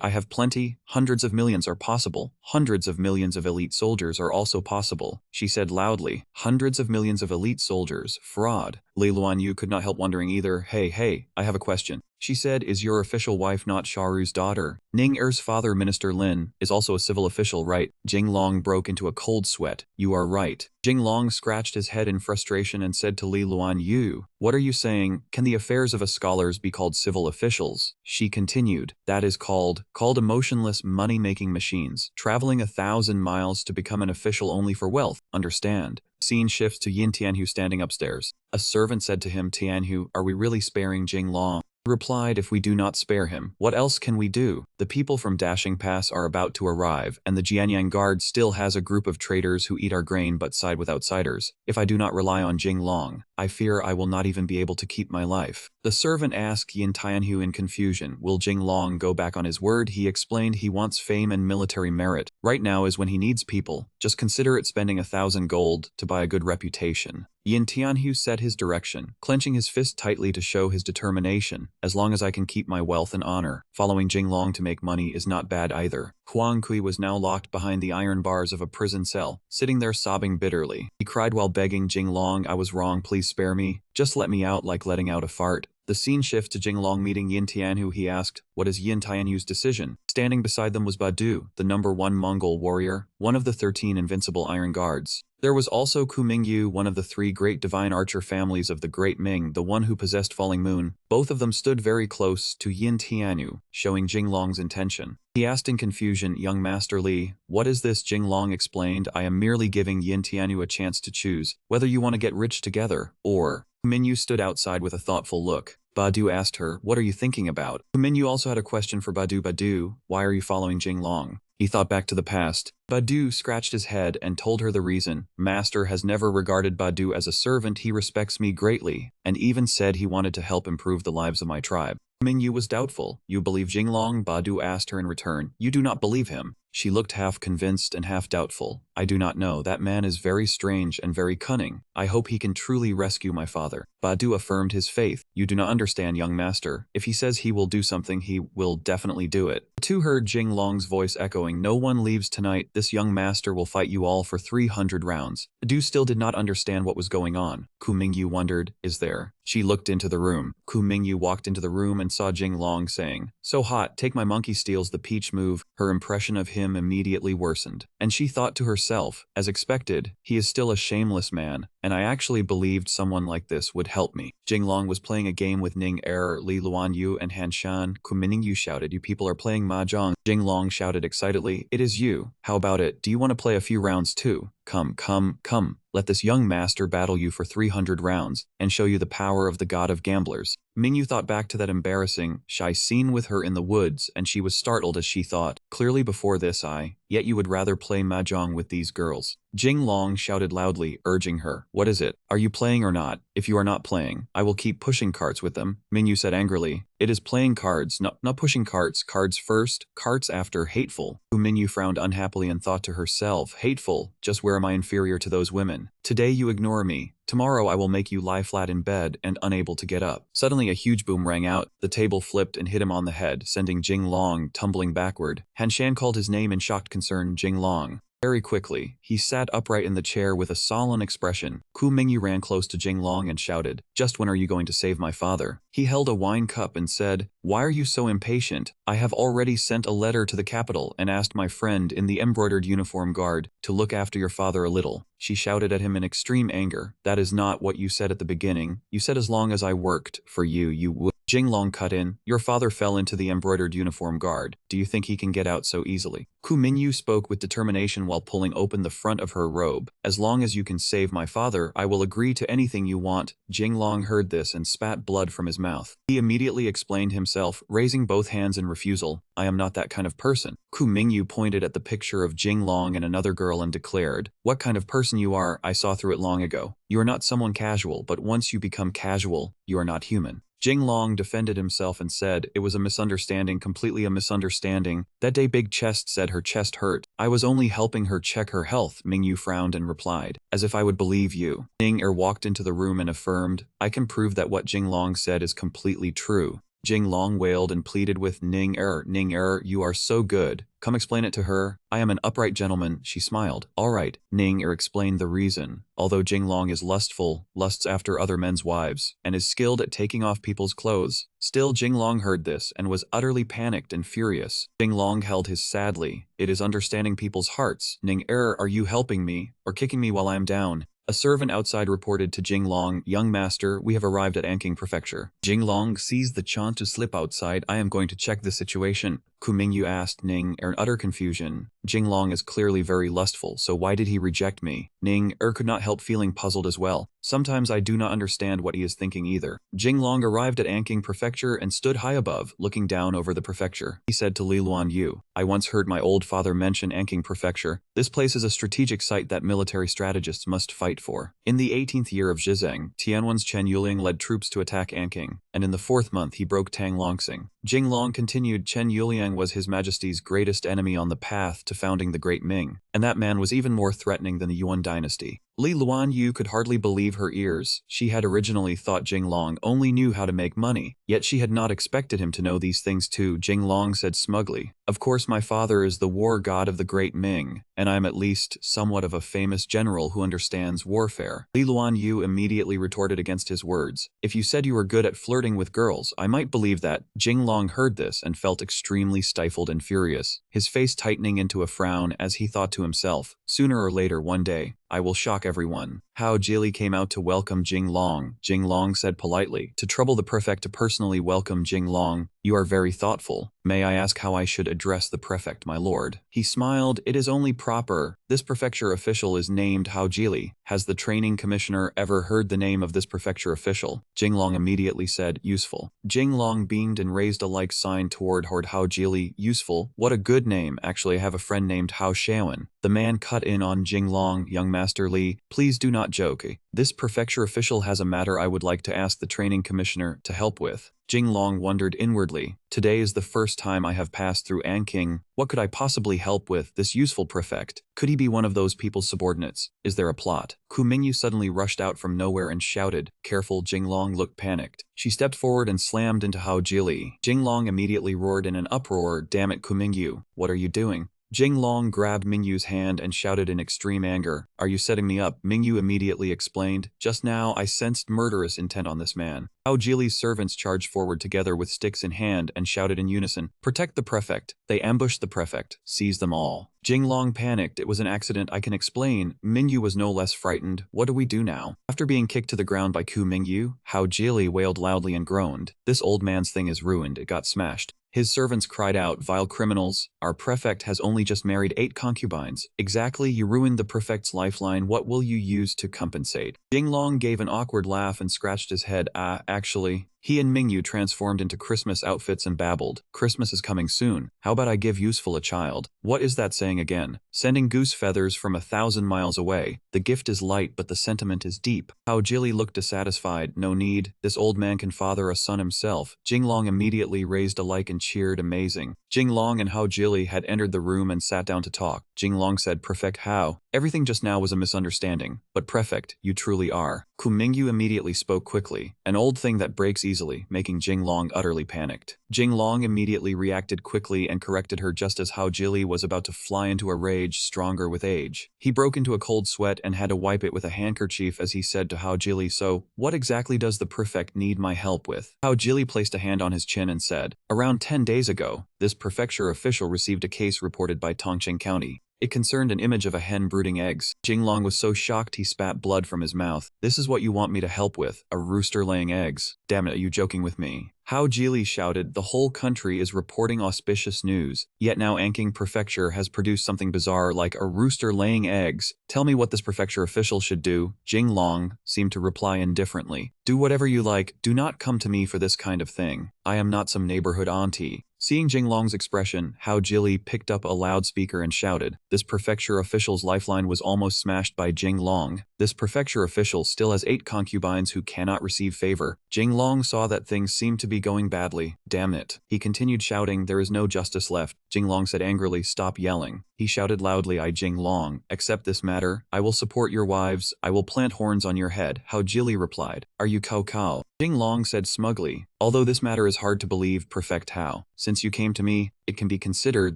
I have plenty. Hundreds of millions are possible. Hundreds of millions of elite soldiers are also possible. She said loudly, hundreds of millions of elite soldiers. Fraud. Li Luanyu could not help wondering either. Hey, I have a question. She said, is your official wife not Sharu's daughter? Ning Er's father, Minister Lin, is also a civil official, right? Jinglong broke into a cold sweat. You are right. Jinglong scratched his head in frustration and said to Li Luanyu, what are you saying? Can the affairs of a scholars be called civil officials? She continued, that is called emotionless money-making machines, traveling 1,000 miles to become an official only for wealth, understand? Scene shifts to Yin Tianhu standing upstairs. A servant said to him, Tianhu, are we really sparing Jinglong? He replied, if we do not spare him, what else can we do? The people from Dashing Pass are about to arrive, and the Jianyang Guard still has a group of traitors who eat our grain but side with outsiders. If I do not rely on Jinglong, I fear I will not even be able to keep my life. The servant asked Yin Tianhu in confusion, will Jinglong go back on his word? He explained he wants fame and military merit. Right now is when he needs people. Just consider it spending 1,000 gold to buy a good reputation. Yin Tianhu set his direction, clenching his fist tightly to show his determination. As long as I can keep my wealth and honor, following Jinglong to make money is not bad either. Huang Kui was now locked behind the iron bars of a prison cell, sitting there sobbing bitterly. He cried while begging Jinglong, I was wrong, please spare me. Just let me out like letting out a fart. The scene shifts to Jinglong meeting Yin Tianhu. He asked, what is Yin Tianhu's decision? Standing beside them was Badu, the #1 Mongol warrior, one of the 13 invincible iron guards. There was also Ku Mingyu, one of the 3 great divine archer families of the Great Ming, the one who possessed Falling Moon. Both of them stood very close to Yin Tianhu, showing Jinglong's intention. He asked in confusion, young Master Li, what is this? Jinglong explained, I am merely giving Yin Tianhu a chance to choose whether you want to get rich together, or... Mingyu stood outside with a thoughtful look. Badu asked her, what are you thinking about? Mingyu also had a question for Badu. Badu, why are you following Jinglong? He thought back to the past. Badu scratched his head and told her the reason. Master has never regarded Badu as a servant. He respects me greatly, and even said he wanted to help improve the lives of my tribe. Mingyu was doubtful. You believe Jinglong? Badu asked her in return. You do not believe him. She looked half convinced and half doubtful. I do not know. That man is very strange and very cunning. I hope he can truly rescue my father. Badu affirmed his faith. You do not understand, young master. If he says he will do something, he will definitely do it. The two heard Jinglong's voice echoing, no one leaves tonight. This young master will fight you all for 300 rounds. Badu still did not understand what was going on. Ku Mingyu wondered, is there? She looked into the room. Ku Mingyu walked into the room and saw Jinglong saying, so hot, take my monkey steals the peach move. Her impression of him immediately worsened, and she thought to herself, as expected, he is still a shameless man, and I actually believed someone like this would help me. Jinglong was playing a game with Ning Er, Li Luanyu, and Han Shan. Ku Mingyu shouted, you people are playing mahjong. Jinglong shouted excitedly, it is you. How about it? Do you want to play a few rounds too? Come. Let this young master battle you for 300 rounds, and show you the power of the god of gamblers. Mingyu thought back to that embarrassing, shy scene with her in the woods, and she was startled as she thought, clearly before this yet you would rather play mahjong with these girls. Jinglong shouted loudly, urging her, what is it? Are you playing or not? If you are not playing, I will keep pushing carts with them. Mingyu said angrily, it is playing cards, not pushing carts. Cards first, carts after. Hateful. Mingyu frowned unhappily and thought to herself, hateful, just where am I inferior to those women? Today you ignore me. Tomorrow I will make you lie flat in bed and unable to get up. Suddenly a huge boom rang out. The table flipped and hit him on the head, sending Jing Long tumbling backward. Han Shan called his name in shocked concern, Jing Long. Very quickly, he sat upright in the chair with a solemn expression. Ku Mingyu ran close to Jing Long and shouted, "Just when are you going to save my father?" He held a wine cup and said, "Why are you so impatient? I have already sent a letter to the capital and asked my friend in the embroidered uniform guard to look after your father a little." She shouted at him in extreme anger. "That is not what you said at the beginning. You said as long as I worked for you, you would." Jing Long cut in, "Your father fell into the embroidered uniform guard. Do you think he can get out so easily?" Ku Mingyu spoke with determination while pulling open the front of her robe. "As long as you can save my father, I will agree to anything you want." Jing Long heard this and spat blood from his mouth. He immediately explained himself, raising both hands in refusal. "I am not that kind of person." Ku Mingyu pointed at the picture of Jing Long and another girl and declared, "What kind of person you are, I saw through it long ago. You are not someone casual, but once you become casual, you are not human." Jing Long defended himself and said, "It was a misunderstanding, completely a misunderstanding. That day Big Chest said her chest hurt. I was only helping her check her health." Mingyu frowned and replied, "As if I would believe you." Ning Er walked into the room and affirmed, "I can prove that what Jing Long said is completely true." Jing Long wailed and pleaded with Ning Er, "You are so good. Come explain it to her." "I am an upright gentleman," she smiled. "All right." Ning Er explained the reason. Although Jing Long is lustful, lusts after other men's wives, and is skilled at taking off people's clothes, still Jing Long heard this and was utterly panicked and furious. Jing Long held his sadly. "It is understanding people's hearts. Ning Er, are you helping me, or kicking me while I am down?" A servant outside reported to Jing Long, "Young master, we have arrived at Anqing Prefecture." Jing Long seized the chance to slip outside. "I am going to check the situation." Ku Mingyu asked Ning Er in utter confusion. "Jing Long is clearly very lustful, so why did he reject me?" Ning Er could not help feeling puzzled as well. "Sometimes I do not understand what he is thinking either." Jing Long arrived at Anqing Prefecture and stood high above, looking down over the prefecture. He said to Li Luan Yu, "I once heard my old father mention Anqing Prefecture. This place is a strategic site that military strategists must fight for. In the 18th year of Zhizeng, Tianwen's Chen Yuling led troops to attack Anqing, and in the 4th month he broke Tang Longsing." Jing Long continued, "Chen Yuliang was His Majesty's greatest enemy on the path to founding the Great Ming, and that man was even more threatening than the Yuan dynasty." Li Luan Yu could hardly believe her ears. She had originally thought Jing Long only knew how to make money, yet she had not expected him to know these things too. Jing Long said smugly, "Of course my father is the war god of the Great Ming, and I am at least somewhat of a famous general who understands warfare." Li Luan Yu immediately retorted against his words, "If you said you were good at flirting with girls, I might believe that." Jing Long heard this and felt extremely stifled and furious, his face tightening into a frown as he thought to himself, "Sooner or later one day, I will shock everyone." Hao Jili came out to welcome Jing Long. Jing Long said politely, "To trouble the prefect to personally welcome Jing Long, you are very thoughtful. May I ask how I should address the prefect, my lord?" He smiled, "It is only proper. This prefecture official is named Hao Jili. Has the training commissioner ever heard the name of this prefecture official?" Jing Long immediately said, "Useful." Jing Long beamed and raised a like sign toward Hao Jili. "Useful? What a good name. Actually, I have a friend named Hao Shaoan." The man cut in on Jing Long, "Young Master Li, please do not joke. This prefecture official has a matter I would like to ask the training commissioner to help with." Jing Long wondered inwardly, "Today is the first time I have passed through Anqing. What could I possibly help with this useful prefect? Could he be one of those people's subordinates? Is there a plot?" Ku Mingyu suddenly rushed out from nowhere and shouted, "Careful!" Jing Long looked panicked. She stepped forward and slammed into Hao Jili. Jing Long immediately roared in an uproar, "Damn it, Ku Mingyu, what are you doing?" Jing Long grabbed Mingyu's hand and shouted in extreme anger, "Are you setting me up?" Mingyu immediately explained, "Just now I sensed murderous intent on this man." Hao Jili's servants charged forward together with sticks in hand and shouted in unison, "Protect the prefect!" They ambushed the prefect, seized them all. Jing Long panicked. "It was an accident, I can explain." Mingyu was no less frightened. "What do we do now?" After being kicked to the ground by Ku Mingyu, Hao Jili wailed loudly and groaned, "This old man's thing is ruined, it got smashed." His servants cried out, "Vile criminals, our prefect has only just married 8 concubines. Exactly, you ruined the prefect's lifeline. What will you use to compensate?" Jing Long gave an awkward laugh and scratched his head. Actually, He and Mingyu transformed into Christmas outfits and babbled, "Christmas is coming soon. How about I give useful a child?" What is that saying again? Sending goose feathers from 1,000 miles away. The gift is light but the sentiment is deep. How Jilly looked dissatisfied. No need. This old man can father a son himself. Jinglong immediately raised a like and cheered, "Amazing." Jinglong and Hao Jilly had entered the room and sat down to talk. Jinglong said, "Prefect Hao, everything just now was a misunderstanding, but Prefect, you truly are." Ku Mingyu immediately spoke quickly, an old thing that breaks easily, making Jinglong utterly panicked. Jinglong immediately reacted quickly and corrected her just as Hao Jilly was about to fly into a rage stronger with age. He broke into a cold sweat and had to wipe it with a handkerchief as he said to Hao Jilly, "So, what exactly does the Prefect need my help with?" Hao Jilly placed a hand on his chin and said, "Around 10 days ago, this prefecture official received a case reported by Tongcheng County. It concerned an image of a hen brooding eggs." Jinglong was so shocked he spat blood from his mouth. "This is what you want me to help with? A rooster laying eggs? Damn it, are you joking with me?" Hao Jili shouted, "The whole country is reporting auspicious news, yet now Anking Prefecture has produced something bizarre like a rooster laying eggs. Tell me what this prefecture official should do." Jinglong seemed to reply indifferently, "Do whatever you like, do not come to me for this kind of thing. I am not some neighborhood auntie." Seeing Jinglong's expression, Hao Jili picked up a loudspeaker and shouted. This prefecture official's lifeline was almost smashed by Jinglong. This prefecture official still has 8 concubines who cannot receive favor. Jinglong saw that things seemed to be going badly. "Damn it." He continued shouting, "There is no justice left." Jinglong said angrily, "Stop yelling." He shouted loudly, "I Jinglong, accept this matter. I will support your wives. I will plant horns on your head." Hao Jili replied, "Are you Cao Cao?" Jinglong said smugly, "Although this matter is hard to believe, Prefect Hao, since you came to me, it can be considered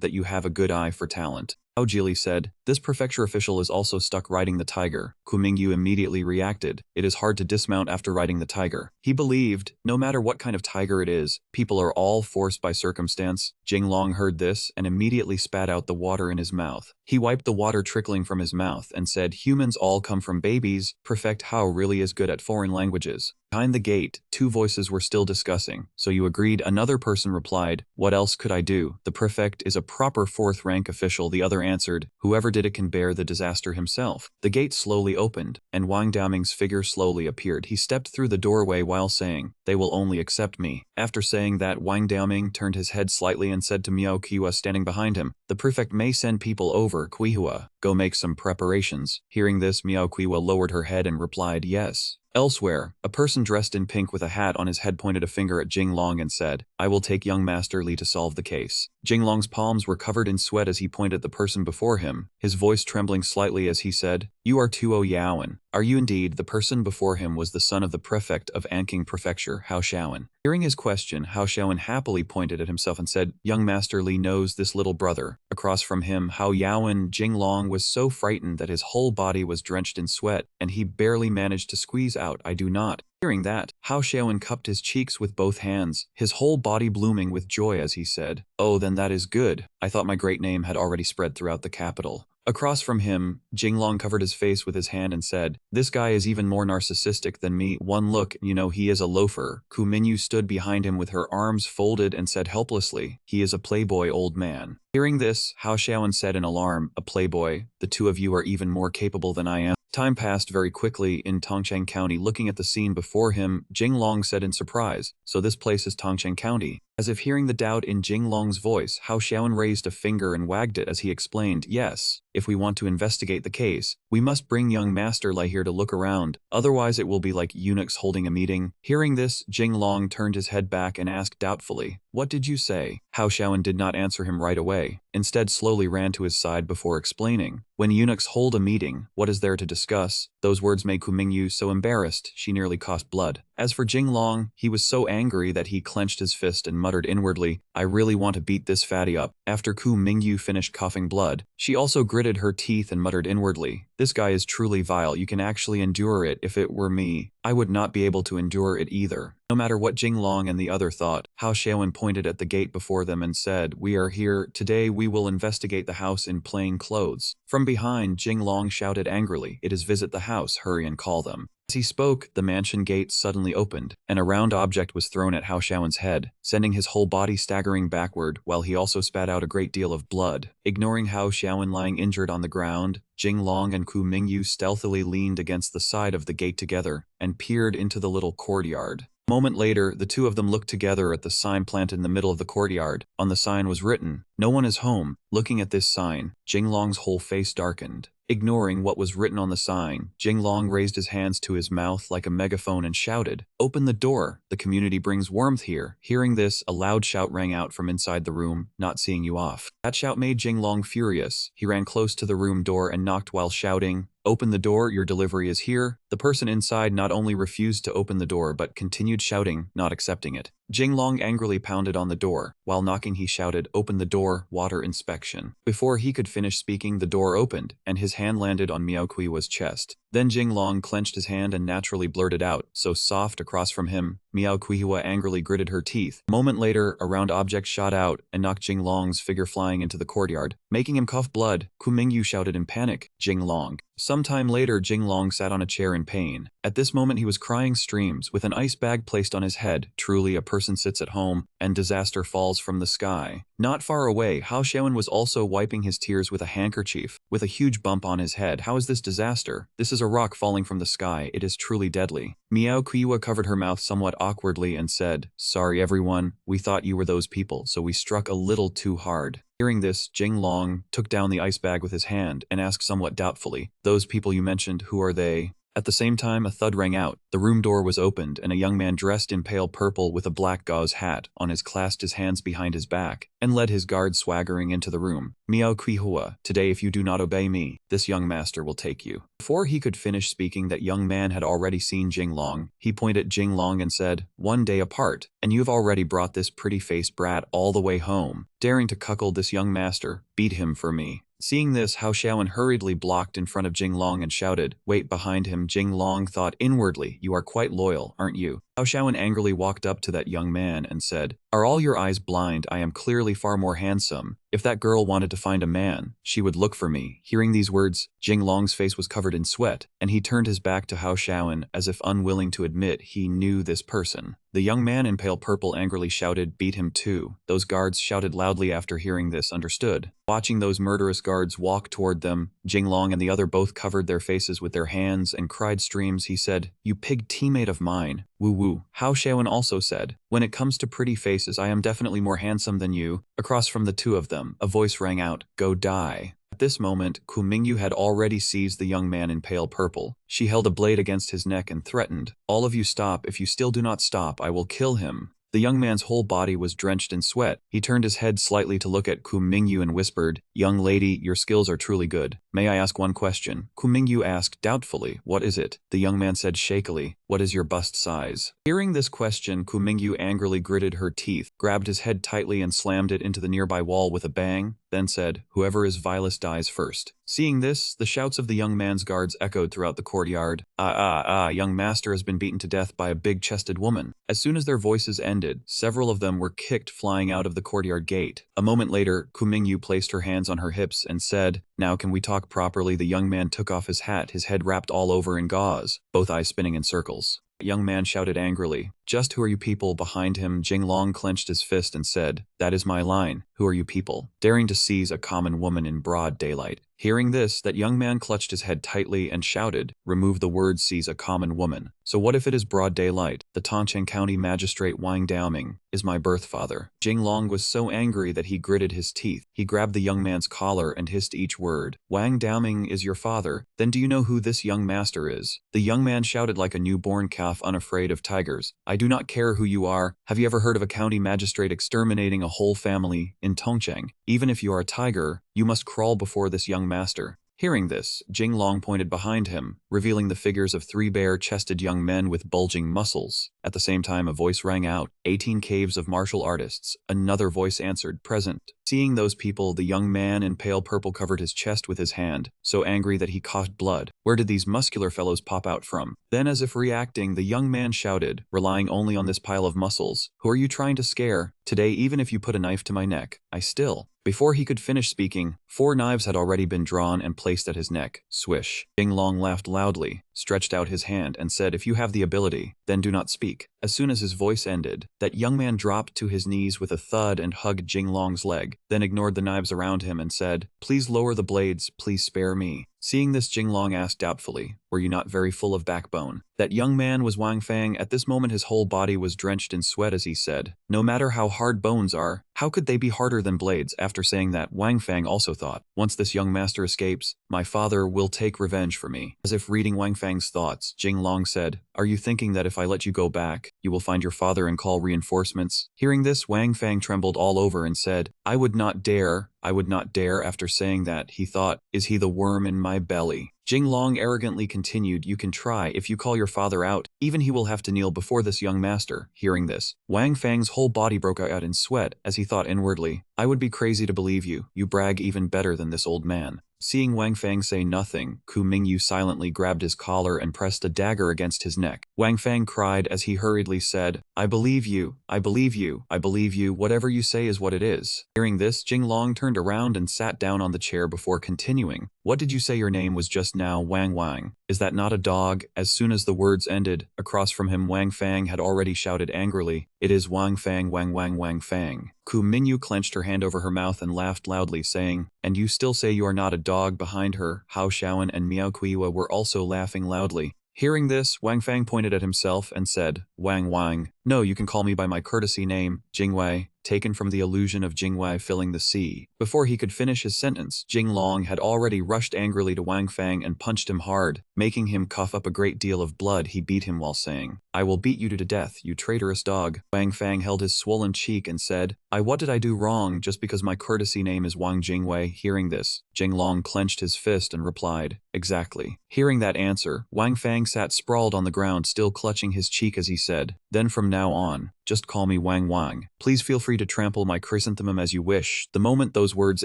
that you have a good eye for talent." Hao Jili said, "This prefecture official is also stuck riding the tiger." Ku Mingyu immediately reacted, "It is hard to dismount after riding the tiger." He believed, no matter what kind of tiger it is, people are all forced by circumstance. Jinglong heard this and immediately spat out the water in his mouth. He wiped the water trickling from his mouth and said, "Humans all come from babies. Prefect Hao really is good at foreign languages." Behind the gate, 2 voices were still discussing. "So you agreed?" Another person replied, "What else could I do? The prefect is a proper 4th rank official." The other answered, "Whoever did it can bear the disaster himself." The gate slowly opened, and Wang Daoming's figure slowly appeared. He stepped through the doorway while saying, "They will only accept me." After saying that, Wang Daoming turned his head slightly and said to Miao Qiwa standing behind him, "The prefect may send people over. Qihua, go make some preparations." Hearing this, Miao Qiwa lowered her head and replied, "Yes." Elsewhere, a person dressed in pink with a hat on his head pointed a finger at Jinglong and said, "I will take young Master Li to solve the case." Jinglong's palms were covered in sweat as he pointed at the person before him, his voice trembling slightly as he said, "You are Tuo Yaowen. Are you indeed?" The person before him was the son of the prefect of Anking Prefecture, Hao Shaowen. Hearing his question, Hao Shaowen happily pointed at himself and said, "Young Master Li knows this little brother." Across from him, Hao Yaowen, Jinglong was so frightened that his whole body was drenched in sweat, and he barely managed to squeeze out, "I do not." Hearing that, Hao Shaowen cupped his cheeks with both hands, his whole body blooming with joy as he said, "Oh, then that is good. I thought my great name had already spread throughout the capital." Across from him, Jinglong covered his face with his hand and said, "This guy is even more narcissistic than me. One look, you know he is a loafer." Ku Mingyu stood behind him with her arms folded and said helplessly, "He is a playboy old man." Hearing this, Hao Shaowen said in alarm, "A playboy? The 2 of you are even more capable than I am." Time passed very quickly in Tongcheng County. Looking at the scene before him, Jinglong said in surprise, "So this place is Tongcheng County?" As if hearing the doubt in Jinglong's voice, Hao Shaowen raised a finger and wagged it as he explained, "Yes, if we want to investigate the case, we must bring young Master Lai here to look around, otherwise it will be like eunuchs holding a meeting." Hearing this, Jinglong turned his head back and asked doubtfully, "What did you say?" Hao Shaowen did not answer him right away, instead slowly ran to his side before explaining, "When eunuchs hold a meeting, what is there to discuss?" Those words made Ku Mingyu so embarrassed, she nearly coughed blood. As for Jinglong, he was so angry that he clenched his fist and muttered inwardly, "I really want to beat this fatty up." After Ku Mingyu finished coughing blood, she also gritted her teeth and muttered inwardly, "This guy is truly vile. You can actually endure it. If it were me, I would not be able to endure it either." No matter what Jinglong and the other thought, Hao Shaowen pointed at the gate before them and said, "We are here. Today we will investigate the house in plain clothes." From behind, Jinglong shouted angrily, "It is visit the house. Hurry and call them." As he spoke, the mansion gate suddenly opened, and a round object was thrown at Hao Shaowen's head, sending his whole body staggering backward, while he also spat out a great deal of blood. Ignoring Hao Shaowen lying injured on the ground, Jinglong and Ku Mingyu stealthily leaned against the side of the gate together, and peered into the little courtyard. A moment later, the two of them looked together at the sign planted in the middle of the courtyard. On the sign was written, "No one is home." Looking at this sign, Jinglong's whole face darkened. Ignoring what was written on the sign, Jinglong raised his hands to his mouth like a megaphone and shouted, "Open the door! The community brings warmth here." Hearing this, a loud shout rang out from inside the room, "Not seeing you off." That shout made Jinglong furious. He ran close to the room door and knocked while shouting, "Open the door, your delivery is here." The person inside not only refused to open the door but continued shouting, not accepting it. Jinglong angrily pounded on the door. While knocking, he shouted, "Open the door, water inspection." Before he could finish speaking, the door opened, and his hand landed on Miaoqiwa's chest. Then Jinglong clenched his hand and naturally blurted out, so soft across from him. Miaoqiwa angrily gritted her teeth. A moment later, a round object shot out and knocked Jinglong's figure flying into the courtyard, making him cough blood. Kumingyu shouted in panic, "Jinglong." Sometime later, Jinglong sat on a chair in pain. At this moment he was crying streams, with an ice bag placed on his head. Truly, a person sits at home, and disaster falls from the sky. Not far away, Hao Xiaowen was also wiping his tears with a handkerchief, with a huge bump on his head. How is this disaster? This is a rock falling from the sky. It is truly deadly. Miaoqiwa covered her mouth somewhat awkwardly and said, "Sorry everyone, we thought you were those people, so we struck a little too hard." Hearing this, Jinglong took down the ice bag with his hand and asked somewhat doubtfully, "Those people you mentioned, who are they?" At the same time, a thud rang out. The room door was opened, and a young man dressed in pale purple with a black gauze hat on his clasped his hands behind his back and led his guard swaggering into the room. "Miaoqiwa, today if you do not obey me, this young master will take you." Before he could finish speaking, that young man had already seen Jinglong. He pointed at Jinglong and said, "One day apart, and you have already brought this pretty-faced brat all the way home. Daring to cuckold this young master, beat him for me." Seeing this, Hao Xiaowen hurriedly blocked in front of Jinglong and shouted, "Wait behind him." Jinglong thought inwardly, "You are quite loyal, aren't you?" Hao Xiaowen angrily walked up to that young man and said, "Are all your eyes blind? I am clearly far more handsome. If that girl wanted to find a man, she would look for me." Hearing these words, Jinglong's face was covered in sweat, and he turned his back to Hao Xiaowen as if unwilling to admit he knew this person. The young man in pale purple angrily shouted, "Beat him too." Those guards shouted loudly after hearing this, understood. Watching those murderous guards walk toward them, Jinglong and the other both covered their faces with their hands and cried streams. He said, "You pig teammate of mine. Woo woo." Hao Xiaowen also said, "When it comes to pretty faces, I am definitely more handsome than you." Across from the two of them, a voice rang out, "Go die." At this moment, Kumingyu had already seized the young man in pale purple. She held a blade against his neck and threatened, "All of you stop. If you still do not stop, I will kill him." The young man's whole body was drenched in sweat. He turned his head slightly to look at Kumingyu and whispered, "Young lady, your skills are truly good. May I ask one question?" Kumingyu asked doubtfully, "What is it?" The young man said shakily, "What is your bust size?" Hearing this question, Kumingyu angrily gritted her teeth, grabbed his head tightly and slammed it into the nearby wall with a bang, then said, "Whoever is vilest dies first." Seeing this, the shouts of the young man's guards echoed throughout the courtyard. Young master has been beaten to death by a big-chested woman." As soon as their voices ended, several of them were kicked flying out of the courtyard gate. A moment later, Kumingyu placed her hands on her hips and said, "Now can we talk properly?" The young man took off his hat, his head wrapped all over in gauze, both eyes spinning in circles. The young man shouted angrily, "Just who are you people?" Behind him, Jinglong clenched his fist and said, "That is my line. Who are you people? Daring to seize a common woman in broad daylight." Hearing this, that young man clutched his head tightly and shouted, "Remove the word seize a common woman. So what if it is broad daylight? The Tongcheng County Magistrate Wang Daoming is my birth father." Jinglong was so angry that he gritted his teeth. He grabbed the young man's collar and hissed each word. "Wang Daoming is your father? Then do you know who this young master is?" The young man shouted like a newborn calf unafraid of tigers, "I do not care who you are. Have you ever heard of a county magistrate exterminating a whole family in Tongcheng? Even if you are a tiger, you must crawl before this young master." Hearing this, Jinglong pointed behind him, revealing the figures of 3 bare-chested young men with bulging muscles. At the same time, a voice rang out, 18 caves of martial artists." Another voice answered, "Present." Seeing those people, the young man in pale purple covered his chest with his hand, so angry that he coughed blood. Where did these muscular fellows pop out from? Then, as if reacting, the young man shouted, relying only on this pile of muscles, "Who are you trying to scare? Today, even if you put a knife to my neck, I still..." Before he could finish speaking, 4 knives had already been drawn and placed at his neck. Swish. Jinglong laughed loudly, stretched out his hand, and said, "If you have the ability, then do not speak." As soon as his voice ended, that young man dropped to his knees with a thud and hugged Jinglong's leg, then ignored the knives around him and said, "Please lower the blades, please spare me." Seeing this, Jinglong asked doubtfully, "Were you not very full of backbone?" That young man was Wang Fang. At this moment his whole body was drenched in sweat as he said, "No matter how hard bones are, how could they be harder than blades?" After saying that, Wang Fang also thought, "Once this young master escapes, my father will take revenge for me." As if reading Wang Fang's thoughts, Jinglong said, "Are you thinking that if I let you go back, you will find your father and call reinforcements?" Hearing this, Wang Fang trembled all over and said, "I would not dare. I would not dare." After saying that, he thought, "Is he the worm in my belly?" Jinglong arrogantly continued, "You can try. If you call your father out, even he will have to kneel before this young master." Hearing this, Wang Fang's whole body broke out in sweat as he thought inwardly, "I would be crazy to believe you. You brag even better than this old man." Seeing Wang Fang say nothing, Ku Mingyu silently grabbed his collar and pressed a dagger against his neck. Wang Fang cried as he hurriedly said, "I believe you, I believe you, I believe you, whatever you say is what it is." Hearing this, Jinglong turned around and sat down on the chair before continuing, "What did you say your name was just now? Wang. Is that not a dog?" As soon as the words ended, across from him Wang Fang had already shouted angrily, "It is Wang Fang, Wang Fang." Ku Mingyu clenched her hand over her mouth and laughed loudly, saying, "And you still say you are not a dog?" Behind her, Hao Xiaoan and Miao Kuiwa were also laughing loudly. Hearing this, Wang Fang pointed at himself and said, Wang. No, you can call me by my courtesy name, Jingwei, taken from the illusion of Jingwei filling the sea." Before he could finish his sentence, Jinglong had already rushed angrily to Wang Fang and punched him hard, making him cough up a great deal of blood. He beat him while saying, "I will beat you to death, you traitorous dog." Wang Fang held his swollen cheek and said, What did I do wrong just because my courtesy name is Wang Jingwei?" Hearing this, Jinglong clenched his fist and replied, "Exactly." Hearing that answer, Wang Fang sat sprawled on the ground, still clutching his cheek as he said, "Then from now on, just call me Wang. Please feel free to trample my chrysanthemum as you wish." The moment those words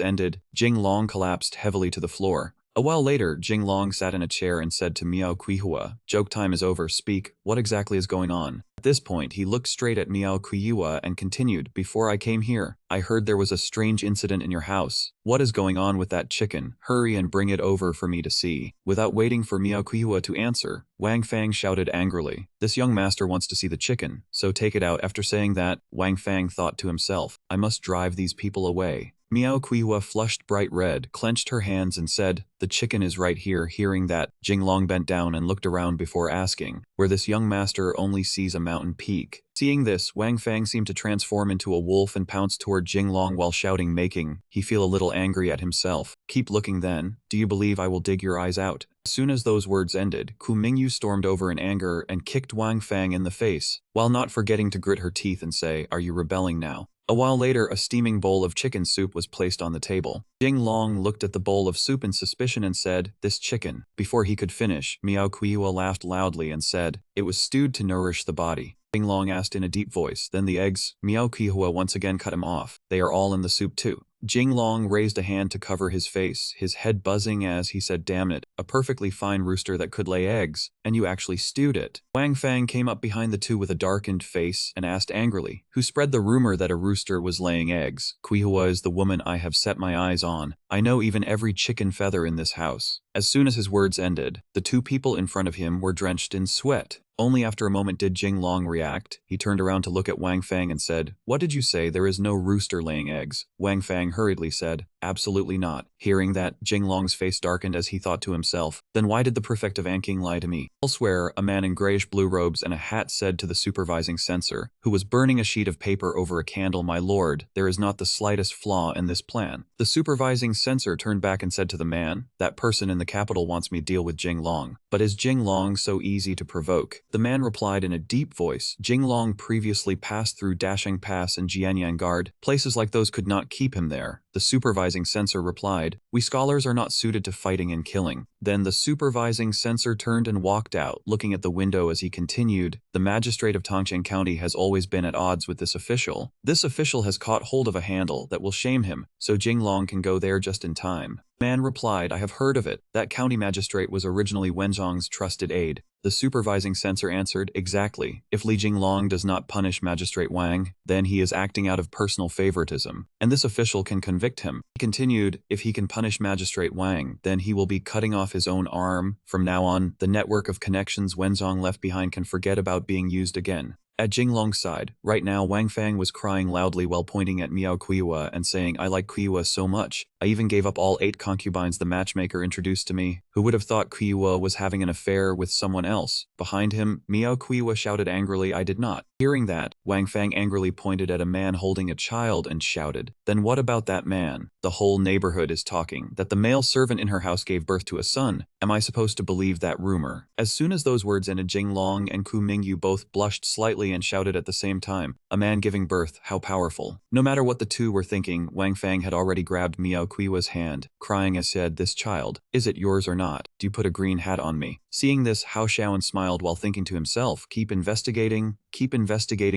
ended, Jinglong collapsed heavily to the floor. A while later, Jinglong sat in a chair and said to Miao Kuihua, "Joke time is over, speak, what exactly is going on?" At this point, he looked straight at Miao Kuihua and continued, "Before I came here, I heard there was a strange incident in your house. What is going on with that chicken? Hurry and bring it over for me to see." Without waiting for Miao Kuihua to answer, Wang Fang shouted angrily, "This young master wants to see the chicken, so take it out." After saying that, Wang Fang thought to himself, "I must drive these people away." Miao Kuihua flushed bright red, clenched her hands and said, "The chicken is right here." Hearing that, Jinglong bent down and looked around before asking, "Where this young master only sees a mountain peak." Seeing this, Wang Fang seemed to transform into a wolf and pounce toward Jinglong while shouting, making he feel a little angry at himself. "Keep looking then. Do you believe I will dig your eyes out?" As soon as those words ended, Ku Mingyu stormed over in anger and kicked Wang Fang in the face, while not forgetting to grit her teeth and say, "Are you rebelling now?" A while later, a steaming bowl of chicken soup was placed on the table. Jinglong looked at the bowl of soup in suspicion and said, "This chicken." Before he could finish, Miao Kuihua laughed loudly and said, "It was stewed to nourish the body." Jinglong asked in a deep voice, "Then the eggs?" Miao Kuihua once again cut him off. "They are all in the soup too." Jinglong raised a hand to cover his face, his head buzzing as he said, "Damn it, a perfectly fine rooster that could lay eggs, and you actually stewed it." Wang Fang came up behind the two with a darkened face and asked angrily, "Who spread the rumor that a rooster was laying eggs?" "Kuihua is the woman I have set my eyes on. I know even every chicken feather in this house." As soon as his words ended, the two people in front of him were drenched in sweat. Only after a moment did Jinglong react. He turned around to look at Wang Fang and said, "What did you say? There is no rooster laying eggs." Wang Fang hurriedly said, "Absolutely not." Hearing that, Jinglong's face darkened as he thought to himself, "Then why did the prefect of Anking lie to me?" Elsewhere, a man in grayish-blue robes and a hat said to the supervising censor, who was burning a sheet of paper over a candle, "My lord, there is not the slightest flaw in this plan." The supervising censor turned back and said to the man, "That person in the capital wants me to deal with Jinglong. But is Jinglong so easy to provoke?" The man replied in a deep voice, "Jinglong previously passed through Dashing Pass and Jianyang Guard. Places like those could not keep him there." The supervising censor replied, "We scholars are not suited to fighting and killing." Then the supervising censor turned and walked out, looking at the window as he continued, "The magistrate of Tongcheng County has always been at odds with this official. This official has caught hold of a handle that will shame him, so Jinglong can go there just in time." The man replied, "I have heard of it. That county magistrate was originally Wenzhong's trusted aide." The supervising censor answered, "Exactly. If Li Jinglong does not punish Magistrate Wang, then he is acting out of personal favoritism, and this official can convict him." He continued, "If he can punish Magistrate Wang, then he will be cutting off his own arm. From now on, the network of connections Wenzhong left behind can forget about being used again." At Jinglong's side, right now Wang Fang was crying loudly while pointing at Miao Qiwa and saying, I like Qiwa so much. I even gave up all 8 concubines the matchmaker introduced to me. Who would have thought Qiwa was having an affair with someone else? Behind him, Miao Qiwa shouted angrily, I did not. Hearing that, Wang Fang angrily pointed at a man holding a child and shouted, then what about that man? The whole neighborhood is talking that the male servant in her house gave birth to a son. Am I supposed to believe that rumor? As soon as those words ended, Jinglong and Ku Mingyu both blushed slightly and shouted at the same time, a man giving birth, how powerful. No matter what the two were thinking, Wang Fang had already grabbed Miao Qiwa's hand, crying as said, this child, is it yours or not? Do you put a green hat on me? Seeing this, Hao Xiaoan smiled while thinking to himself, keep investigating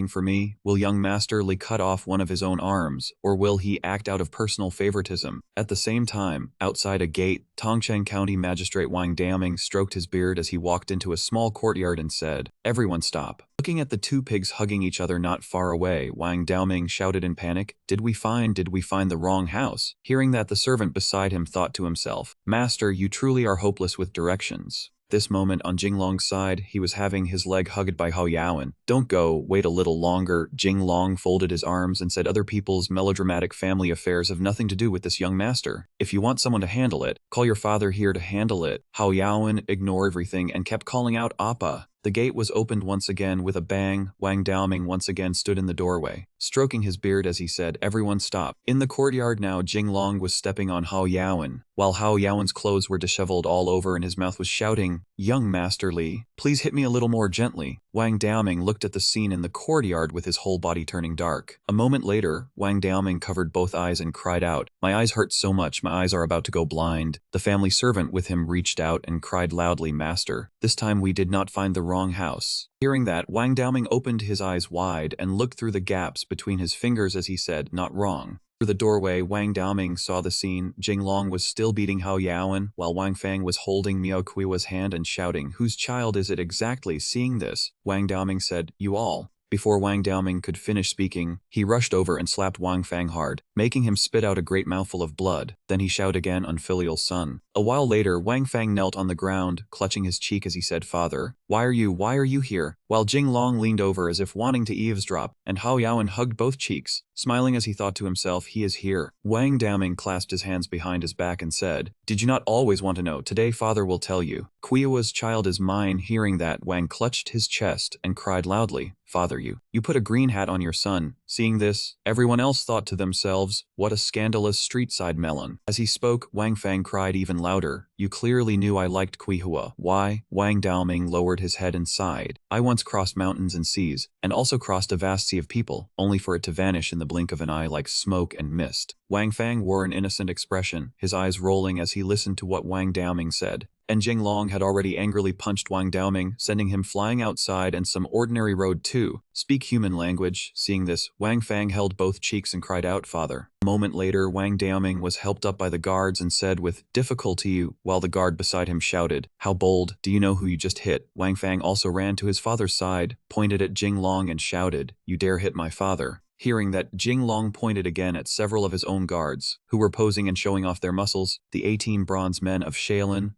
for me. Will young Master Li cut off one of his own arms, or will he act out of personal favoritism? At the same time, outside a gate, Tongcheng County Magistrate Wang Daming stroked his beard as he walked into a small courtyard and said, everyone stop. Looking at the two pigs hugging each other not far away, Wang Daoming shouted in panic, did we find the wrong house? Hearing that, the servant beside him thought to himself, Master, you truly are hopeless with directions. This moment on Jinglong's side, he was having his leg hugged by Hao Yaoan. Don't go, wait a little longer. Jinglong folded his arms and said other people's melodramatic family affairs have nothing to do with this young master. If you want someone to handle it, call your father here to handle it. Hao Yaoan ignored everything and kept calling out Appa. The gate was opened once again with a bang. Wang Daoming once again stood in the doorway, stroking his beard as he said, everyone stop. In the courtyard now, Jinglong was stepping on Hao Yaoan, while Hao Yaoan's clothes were disheveled all over and his mouth was shouting, young Master Li, please hit me a little more gently. Wang Daoming looked at the scene in the courtyard with his whole body turning dark. A moment later, Wang Daoming covered both eyes and cried out, my eyes hurt so much, my eyes are about to go blind. The family servant with him reached out and cried loudly, Master, this time we did not find the wrong house. Hearing that, Wang Daoming opened his eyes wide and looked through the gaps between his fingers as he said, not wrong. Through the doorway, Wang Daoming saw the scene. Jinglong was still beating Hao Yaoan, while Wang Fang was holding Miao Qiwa's hand and shouting, whose child is it exactly? Seeing this, Wang Daoming said, you all. Before Wang Daoming could finish speaking, he rushed over and slapped Wang Fang hard, making him spit out a great mouthful of blood. Then he shouted again, unfilial son. A while later, Wang Fang knelt on the ground, clutching his cheek as he said, Father, why are you here? While Jinglong leaned over as if wanting to eavesdrop, and Hao Yaoan hugged both cheeks, smiling as he thought to himself, he is here. Wang Daoming clasped his hands behind his back and said, did you not always want to know? Today father will tell you. Qiwa's child is mine. Hearing that, Wang clutched his chest and cried loudly, Father, you put a green hat on your son. Seeing this, everyone else thought to themselves, what a scandalous street-side melon. As he spoke, Wang Fang cried even louder, you clearly knew I liked Qihua. Why? Wang Daoming lowered his head and sighed. I once crossed mountains and seas, and also crossed a vast sea of people, only for it to vanish in the blink of an eye like smoke and mist. Wang Fang wore an innocent expression, his eyes rolling as he listened to what Wang Daoming said. And Jinglong had already angrily punched Wang Daoming, sending him flying outside and some ordinary road too. Speak human language. Seeing this, Wang Fang held both cheeks and cried out, Father. A moment later, Wang Daoming was helped up by the guards and said with difficulty, while the guard beside him shouted, how bold, do you know who you just hit? Wang Fang also ran to his father's side, pointed at Jinglong and shouted, you dare hit my father. Hearing that, Jinglong pointed again at several of his own guards, who were posing and showing off their muscles, the 18 bronze men of Shaolin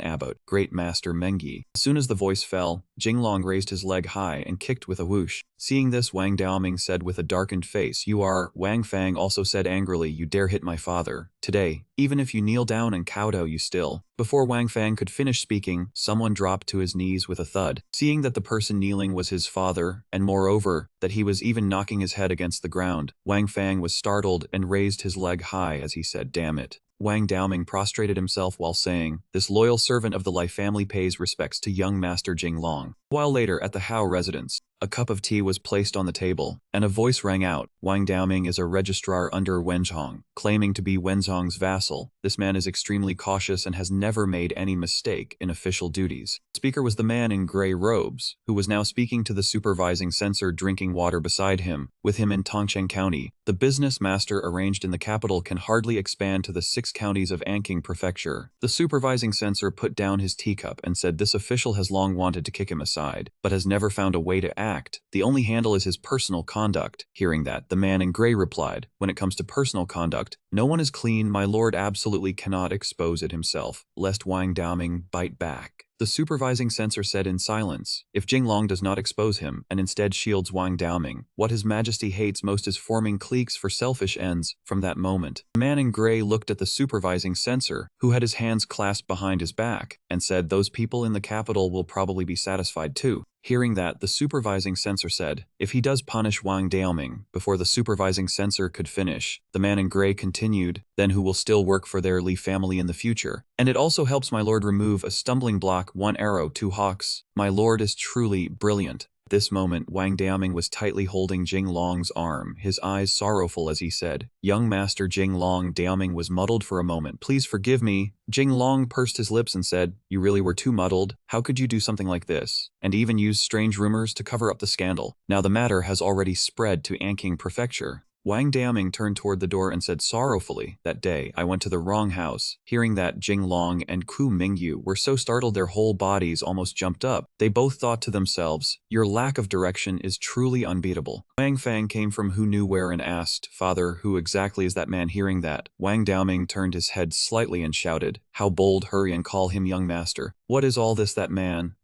Abbot, Great Master Mengi. As soon as the voice fell, Jinglong raised his leg high and kicked with a whoosh. Seeing this, Wang Daoming said with a darkened face, you are. Wang Fang also said angrily, you dare hit my father. Today, even if you kneel down and kowtow, you still. Before Wang Fang could finish speaking, someone dropped to his knees with a thud. Seeing that the person kneeling was his father, and moreover, that he was even knocking his head against the ground, Wang Fang was startled and raised his leg high as he said, damn it. Wang Daoming prostrated himself while saying, this loyal servant of the Lai family pays respects to young Master Jinglong. A while later, at the Hao residence, a cup of tea was placed on the table, and a voice rang out, Wang Daoming is a registrar under Wenzhong, claiming to be Wenzhong's vassal. This man is extremely cautious and has never made any mistake in official duties. The speaker was the man in gray robes, who was now speaking to the supervising censor drinking water beside him. With him in Tongcheng County, the business master arranged in the capital can hardly expand to the 6 counties of Anqing Prefecture. The supervising censor put down his teacup and said this official has long wanted to kick him aside, but has never found a way to act. The only handle is his personal conduct. Hearing that, the man in gray replied, when it comes to personal conduct, no one is clean, my lord. Absolutely absolutely cannot expose it himself, lest Wang Daoming bite back. The supervising censor said in silence, if Jinglong does not expose him and instead shields Wang Daoming, what His Majesty hates most is forming cliques for selfish ends. From that moment, the man in gray looked at the supervising censor, who had his hands clasped behind his back, and said, those people in the capital will probably be satisfied too. Hearing that, the supervising censor said, if he does punish Wang Daoming, before the supervising censor could finish, the man in gray continued, then who will still work for their Li family in the future? And it also helps my lord remove a stumbling block, 1 arrow, 2 hawks. My lord is truly brilliant. At this moment, Wang Daoming was tightly holding Jinglong's arm, his eyes sorrowful as he said, young master Jinglong. Daoming was muddled for a moment. Please forgive me. Jinglong pursed his lips and said, you really were too muddled. How could you do something like this? And even use strange rumors to cover up the scandal. Now the matter has already spread to Anqing Prefecture. Wang Daoming turned toward the door and said sorrowfully, that day I went to the wrong house. Hearing that, Jinglong and Ku Mingyu were so startled their whole bodies almost jumped up. They both thought to themselves, your lack of direction is truly unbeatable. Wang Fang came from who knew where and asked, Father, who exactly is that man? Hearing that, Wang Daoming turned his head slightly and shouted, how bold, hurry and call him young master. What is all this? That man,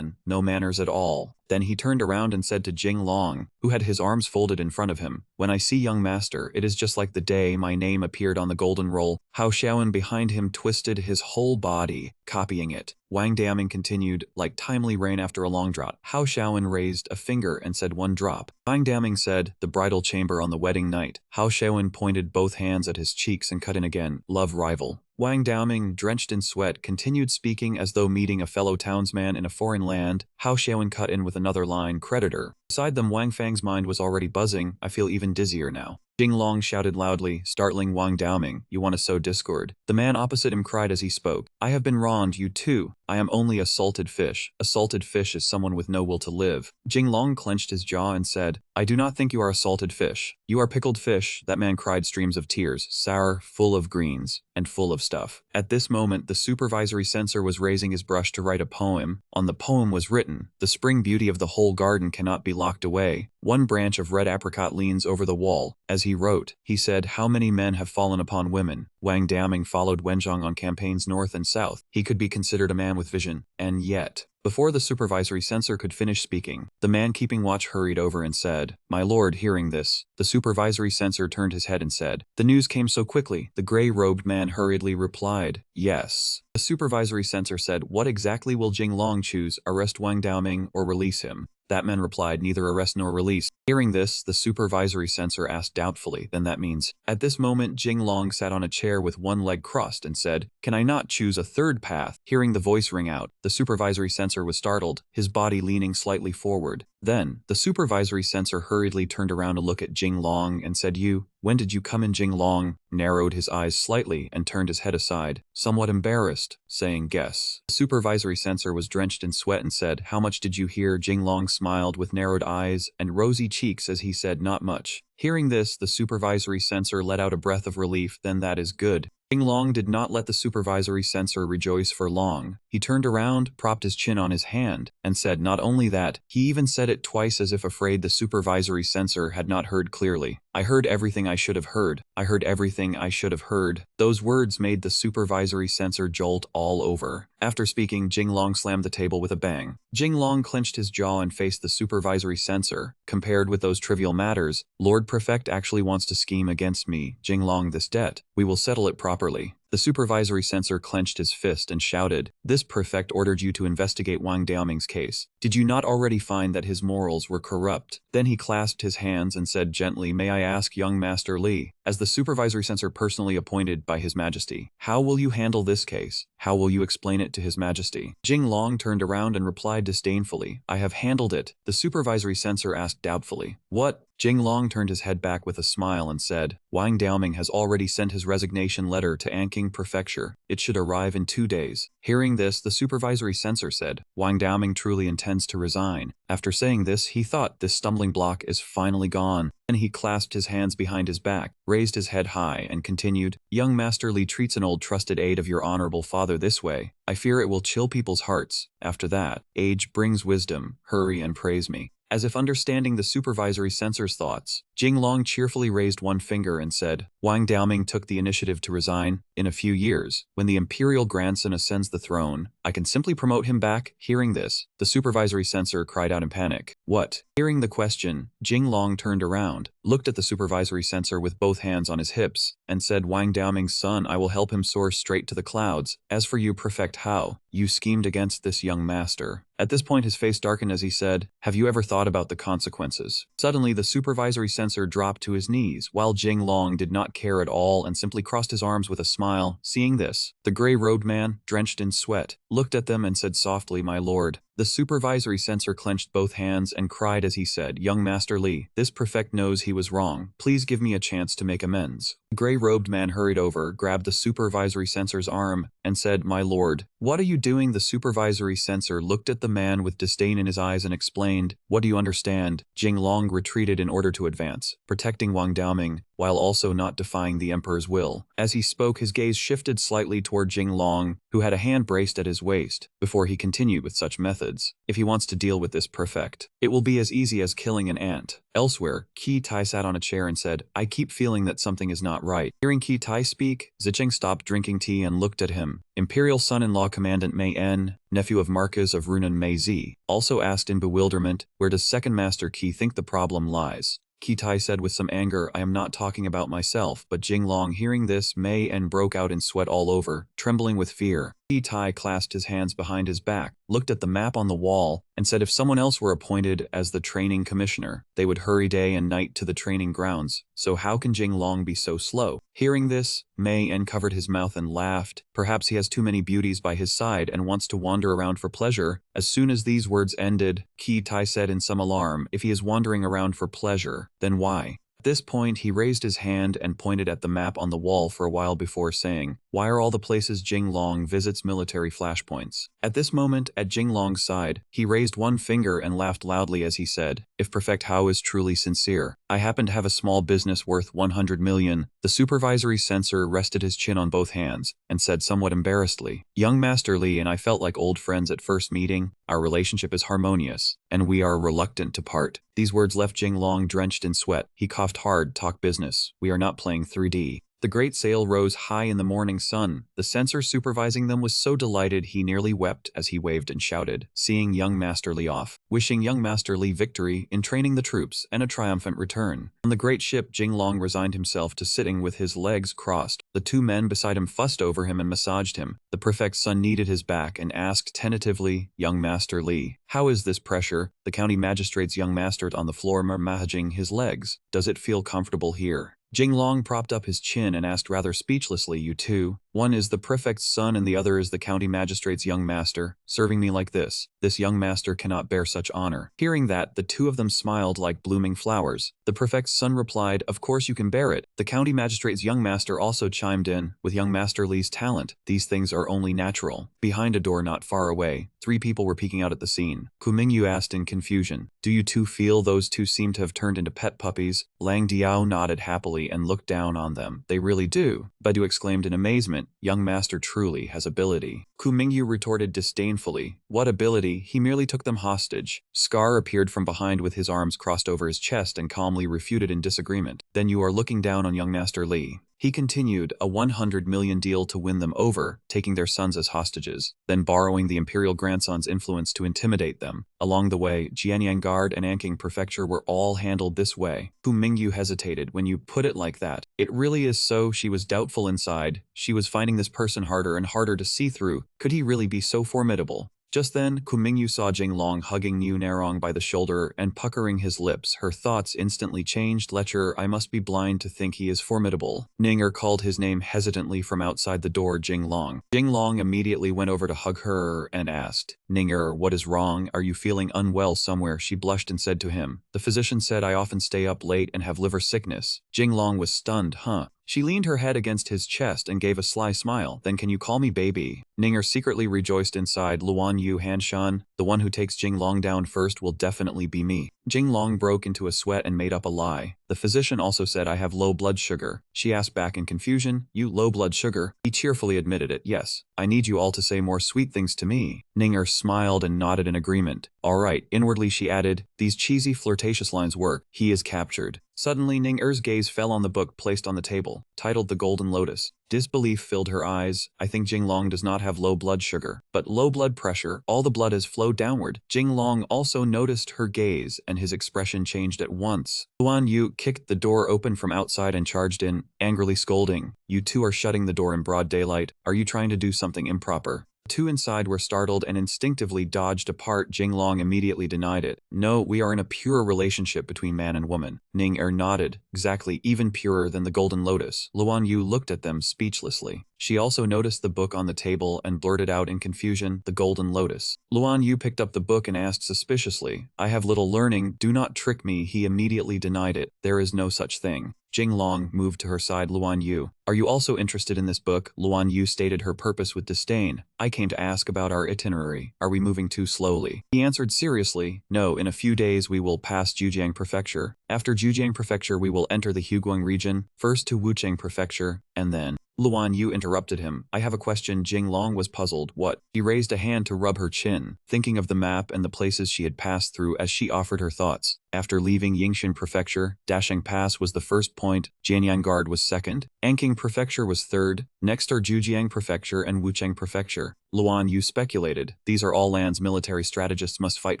no manners at all. Then he turned around and said to Jinglong, who had his arms folded in front of him, when I see young master, it is just like the day my name appeared on the golden roll. Hao Xiaoan behind him twisted his whole body, copying it. Wang Daoming continued, like timely rain after a long drought. Hao Xiaoan raised a finger and said 1 drop. Wang Daoming said, the bridal chamber on the wedding night. Hao Xiaoan pointed both hands at his cheeks and cut in again, love rival. Wang Daoming, drenched in sweat, continued speaking as though meeting a fellow townsman in a foreign land. Hao Xiaoan cut in with another line, creditor. Beside them, Wang Fang's mind was already buzzing. I feel even dizzier now. Jinglong shouted loudly, startling Wang Daoming, you want to sow discord? The man opposite him cried as he spoke, I have been wronged, you too. I am only a salted fish. A salted fish is someone with no will to live. Jinglong clenched his jaw and said, I do not think you are a salted fish. You are pickled fish. That man cried, streams of tears, sour, full of greens, and full of stuff. At this moment, the supervisory censor was raising his brush to write a poem. On the poem was written, the spring beauty of the whole garden cannot be locked away. 1 branch of red apricot leans over the wall. As he wrote, he said, how many men have fallen upon women? Wang Daoming followed Wenzhong on campaigns north and south. He could be considered a man with vision. And yet, before the supervisory censor could finish speaking, the man keeping watch hurried over and said, my lord. Hearing this, the supervisory censor turned his head and said, the news came so quickly. The gray-robed man hurriedly replied, yes. The supervisory censor said, what exactly will Jinglong choose, arrest Wang Daoming or release him? That man replied, neither arrest nor release. Hearing this, the supervisory censor asked doubtfully, then that means? At this moment, Jinglong sat on a chair with 1 leg crossed and said, can I not choose a third path? Hearing the voice ring out, the supervisory censor was startled, his body leaning slightly forward. Then, the supervisory censor hurriedly turned around to look at Jinglong and said, when did you come in? Jinglong narrowed his eyes slightly and turned his head aside, somewhat embarrassed, saying, guess. The supervisory censor was drenched in sweat and said, how much did you hear? Jinglong smiled with narrowed eyes and rosy cheeks as he said, not much. Hearing this, the supervisory censor let out a breath of relief, then that is good. Jinglong did not let the supervisory censor rejoice for long. He turned around, propped his chin on his hand, and said not only that, he even said it twice as if afraid the supervisory censor had not heard clearly. I heard everything I should have heard. I heard everything I should have heard. Those words made the supervisory censor jolt all over. After speaking, Jinglong slammed the table with a bang. Jinglong clenched his jaw and faced the supervisory censor. Compared with those trivial matters, Lord Prefect actually wants to scheme against me. Jinglong, this debt, we will settle it properly. The supervisory censor clenched his fist and shouted, this prefect ordered you to investigate Wang Daoming's case. Did you not already find that his morals were corrupt? Then he clasped his hands and said gently, may I ask young Master Li, as the supervisory censor personally appointed by His Majesty, how will you handle this case? How will you explain it to His Majesty? Jinglong turned around and replied disdainfully, I have handled it. The supervisory censor asked doubtfully, what? Jinglong turned his head back with a smile and said, Wang Daoming has already sent his resignation letter to Anqing Prefecture. It should arrive in 2 days. Hearing this, the supervisory censor said, Wang Daoming truly intends to resign. After saying this, he thought this stumbling block is finally gone. Then he clasped his hands behind his back, raised his head high, and continued, young Master Li treats an old trusted aide of your honorable father this way. I fear it will chill people's hearts. After that, age brings wisdom. Hurry and praise me. As if understanding the supervisory censor's thoughts, Jinglong cheerfully raised one finger and said, Wang Daoming took the initiative to resign. In a few years, when the imperial grandson ascends the throne, I can simply promote him back. Hearing this, the supervisory censor cried out in panic. What? Hearing the question, Jinglong turned around, looked at the supervisory censor with both hands on his hips, and said, Wang Daoming's son, I will help him soar straight to the clouds. As for you, Prefect Hao, you schemed against this young master. At this point his face darkened as he said, Have you ever thought about the consequences? Suddenly the supervisory censor dropped to his knees, while Jinglong did not care at all and simply crossed his arms with a smile. Seeing this, the gray-robed man, drenched in sweat, looked at them and said softly, My lord. The supervisory censor clenched both hands and cried as he said, Young Master Li, this prefect knows he was wrong. Please give me a chance to make amends. The gray-robed man hurried over, grabbed the supervisory censor's arm, and said, My lord, what are you doing? The supervisory censor looked at the man with disdain in his eyes and explained, What do you understand? Jinglong retreated in order to advance, protecting Wang Daoming, while also not defying the emperor's will. As he spoke, his gaze shifted slightly toward Jinglong, who had a hand braced at his waist, before he continued with such methods. If he wants to deal with this prefect, it will be as easy as killing an ant. Elsewhere, Qi Tai sat on a chair and said, I keep feeling that something is not right. Hearing Qi Tai speak, Zicheng stopped drinking tea and looked at him. Imperial son-in-law Commandant Mei En, nephew of Marquis of Runan Mei Zi, also asked in bewilderment, Where does Second Master Qi think the problem lies? Qi Tai said with some anger, I am not talking about myself, but Jinglong. Hearing this, Mei En broke out in sweat all over, trembling with fear. Qi Tai clasped his hands behind his back, looked at the map on the wall, and said if someone else were appointed as the training commissioner, they would hurry day and night to the training grounds, so how can Jinglong be so slow? Hearing this, Mei En covered his mouth and laughed. Perhaps he has too many beauties by his side and wants to wander around for pleasure. As soon as these words ended, Qi Tai said in some alarm, If he is wandering around for pleasure, then why? At this point, he raised his hand and pointed at the map on the wall for a while before saying, Why are all the places Jinglong visits military flashpoints? At this moment, at Jinglong's side, he raised one finger and laughed loudly as he said, If Prefect Hao is truly sincere, I happen to have a small business worth 100 million. The supervisory censor rested his chin on both hands and said somewhat embarrassedly, Young Master Li and I felt like old friends at first meeting. Our relationship is harmonious, and we are reluctant to part. These words left Jinglong drenched in sweat. He coughed hard, Talk business. We are not playing 3D. The great sail rose high in the morning sun. The censor supervising them was so delighted he nearly wept as he waved and shouted, seeing young Master Li off, wishing young Master Li victory in training the troops and a triumphant return. On the great ship, Jinglong resigned himself to sitting with his legs crossed. The two men beside him fussed over him and massaged him. The prefect's son kneaded his back and asked tentatively, Young Master Li, how is this pressure? The county magistrate's young master on the floor massaging his legs. Does it feel comfortable here? Jinglong propped up his chin and asked rather speechlessly, You two? One is the prefect's son and the other is the county magistrate's young master, serving me like this. This young master cannot bear such honor. Hearing that, the two of them smiled like blooming flowers. The prefect's son replied, Of course you can bear it. The county magistrate's young master also chimed in, With young Master Li's talent, these things are only natural. Behind a door not far away, 3 people were peeking out at the scene. Ku Mingyu asked in confusion, Do you two feel those two seem to have turned into pet puppies? Lang Diao nodded happily and looked down on them. They really do. Baidu exclaimed in amazement, Young master truly has ability. Ku Mingyu retorted disdainfully, What ability? He merely took them hostage. Scar appeared from behind with his arms crossed over his chest and calmly refuted in disagreement. Then you are looking down on young Master Li. He continued, a 100 million deal to win them over, taking their sons as hostages, then borrowing the imperial grandson's influence to intimidate them. Along the way, Jianyang Guard and Anqing Prefecture were all handled this way. Fu Mingyu hesitated. When you put it like that, it really is so. She was doubtful inside. She was finding this person harder and harder to see through. Could he really be so formidable? Just then, Ku Mingyu saw Jinglong hugging Niu Narong by the shoulder and puckering his lips. Her thoughts instantly changed. Lecher, I must be blind to think he is formidable. Ninger called his name hesitantly from outside the door. Jinglong. Jinglong immediately went over to hug her and asked, Ninger, what is wrong? Are you feeling unwell somewhere? She blushed and said to him, The physician said I often stay up late and have liver sickness. Jinglong was stunned. Huh? She leaned her head against his chest and gave a sly smile. Then can you call me baby? Ninger secretly rejoiced inside. Luan Yu Hanshan, the one who takes Jinglong down first will definitely be me. Jinglong broke into a sweat and made up a lie. The physician also said I have low blood sugar. She asked back in confusion, you low blood sugar? He cheerfully admitted it, yes. I need you all to say more sweet things to me. Ning smiled and nodded in agreement. All right, inwardly she added, these cheesy flirtatious lines work. He is captured. Suddenly Ning gaze fell on the book placed on the table, titled The Golden Lotus. Disbelief filled her eyes. I think Jinglong does not have low blood sugar, but low blood pressure. All the blood has flowed downward. Jinglong also noticed her gaze, and his expression changed at once. Luan Yu kicked the door open from outside and charged in, angrily scolding. You two are shutting the door in broad daylight. Are you trying to do something improper? The two inside were startled and instinctively dodged apart. Jinglong immediately denied it. No, we are in a pure relationship between man and woman. Ning nodded. Exactly, even purer than the Golden Lotus. Luan Yu looked at them speechlessly. She also noticed the book on the table and blurted out in confusion, The Golden Lotus. Luan Yu picked up the book and asked suspiciously, I have little learning, do not trick me. He immediately denied it. There is no such thing. Jinglong moved to her side. Luan Yu, are you also interested in this book? Luan Yu stated her purpose with disdain. I came to ask about our itinerary. Are we moving too slowly? He answered seriously, no, in a few days we will pass Jujiang Prefecture. After Jujiang Prefecture we will enter the Huguang region, first to Wuchang Prefecture, and then… Luan Yu interrupted him. I have a question. Jinglong was puzzled. What? He raised a hand to rub her chin, thinking of the map and the places she had passed through as she offered her thoughts. After leaving Yingxin Prefecture, Dasheng Pass was the first point, Jianyang Guard was second, Anqing Prefecture was third, next are Jujiang Prefecture and Wuchang Prefecture. Luan Yu speculated, these are all lands military strategists must fight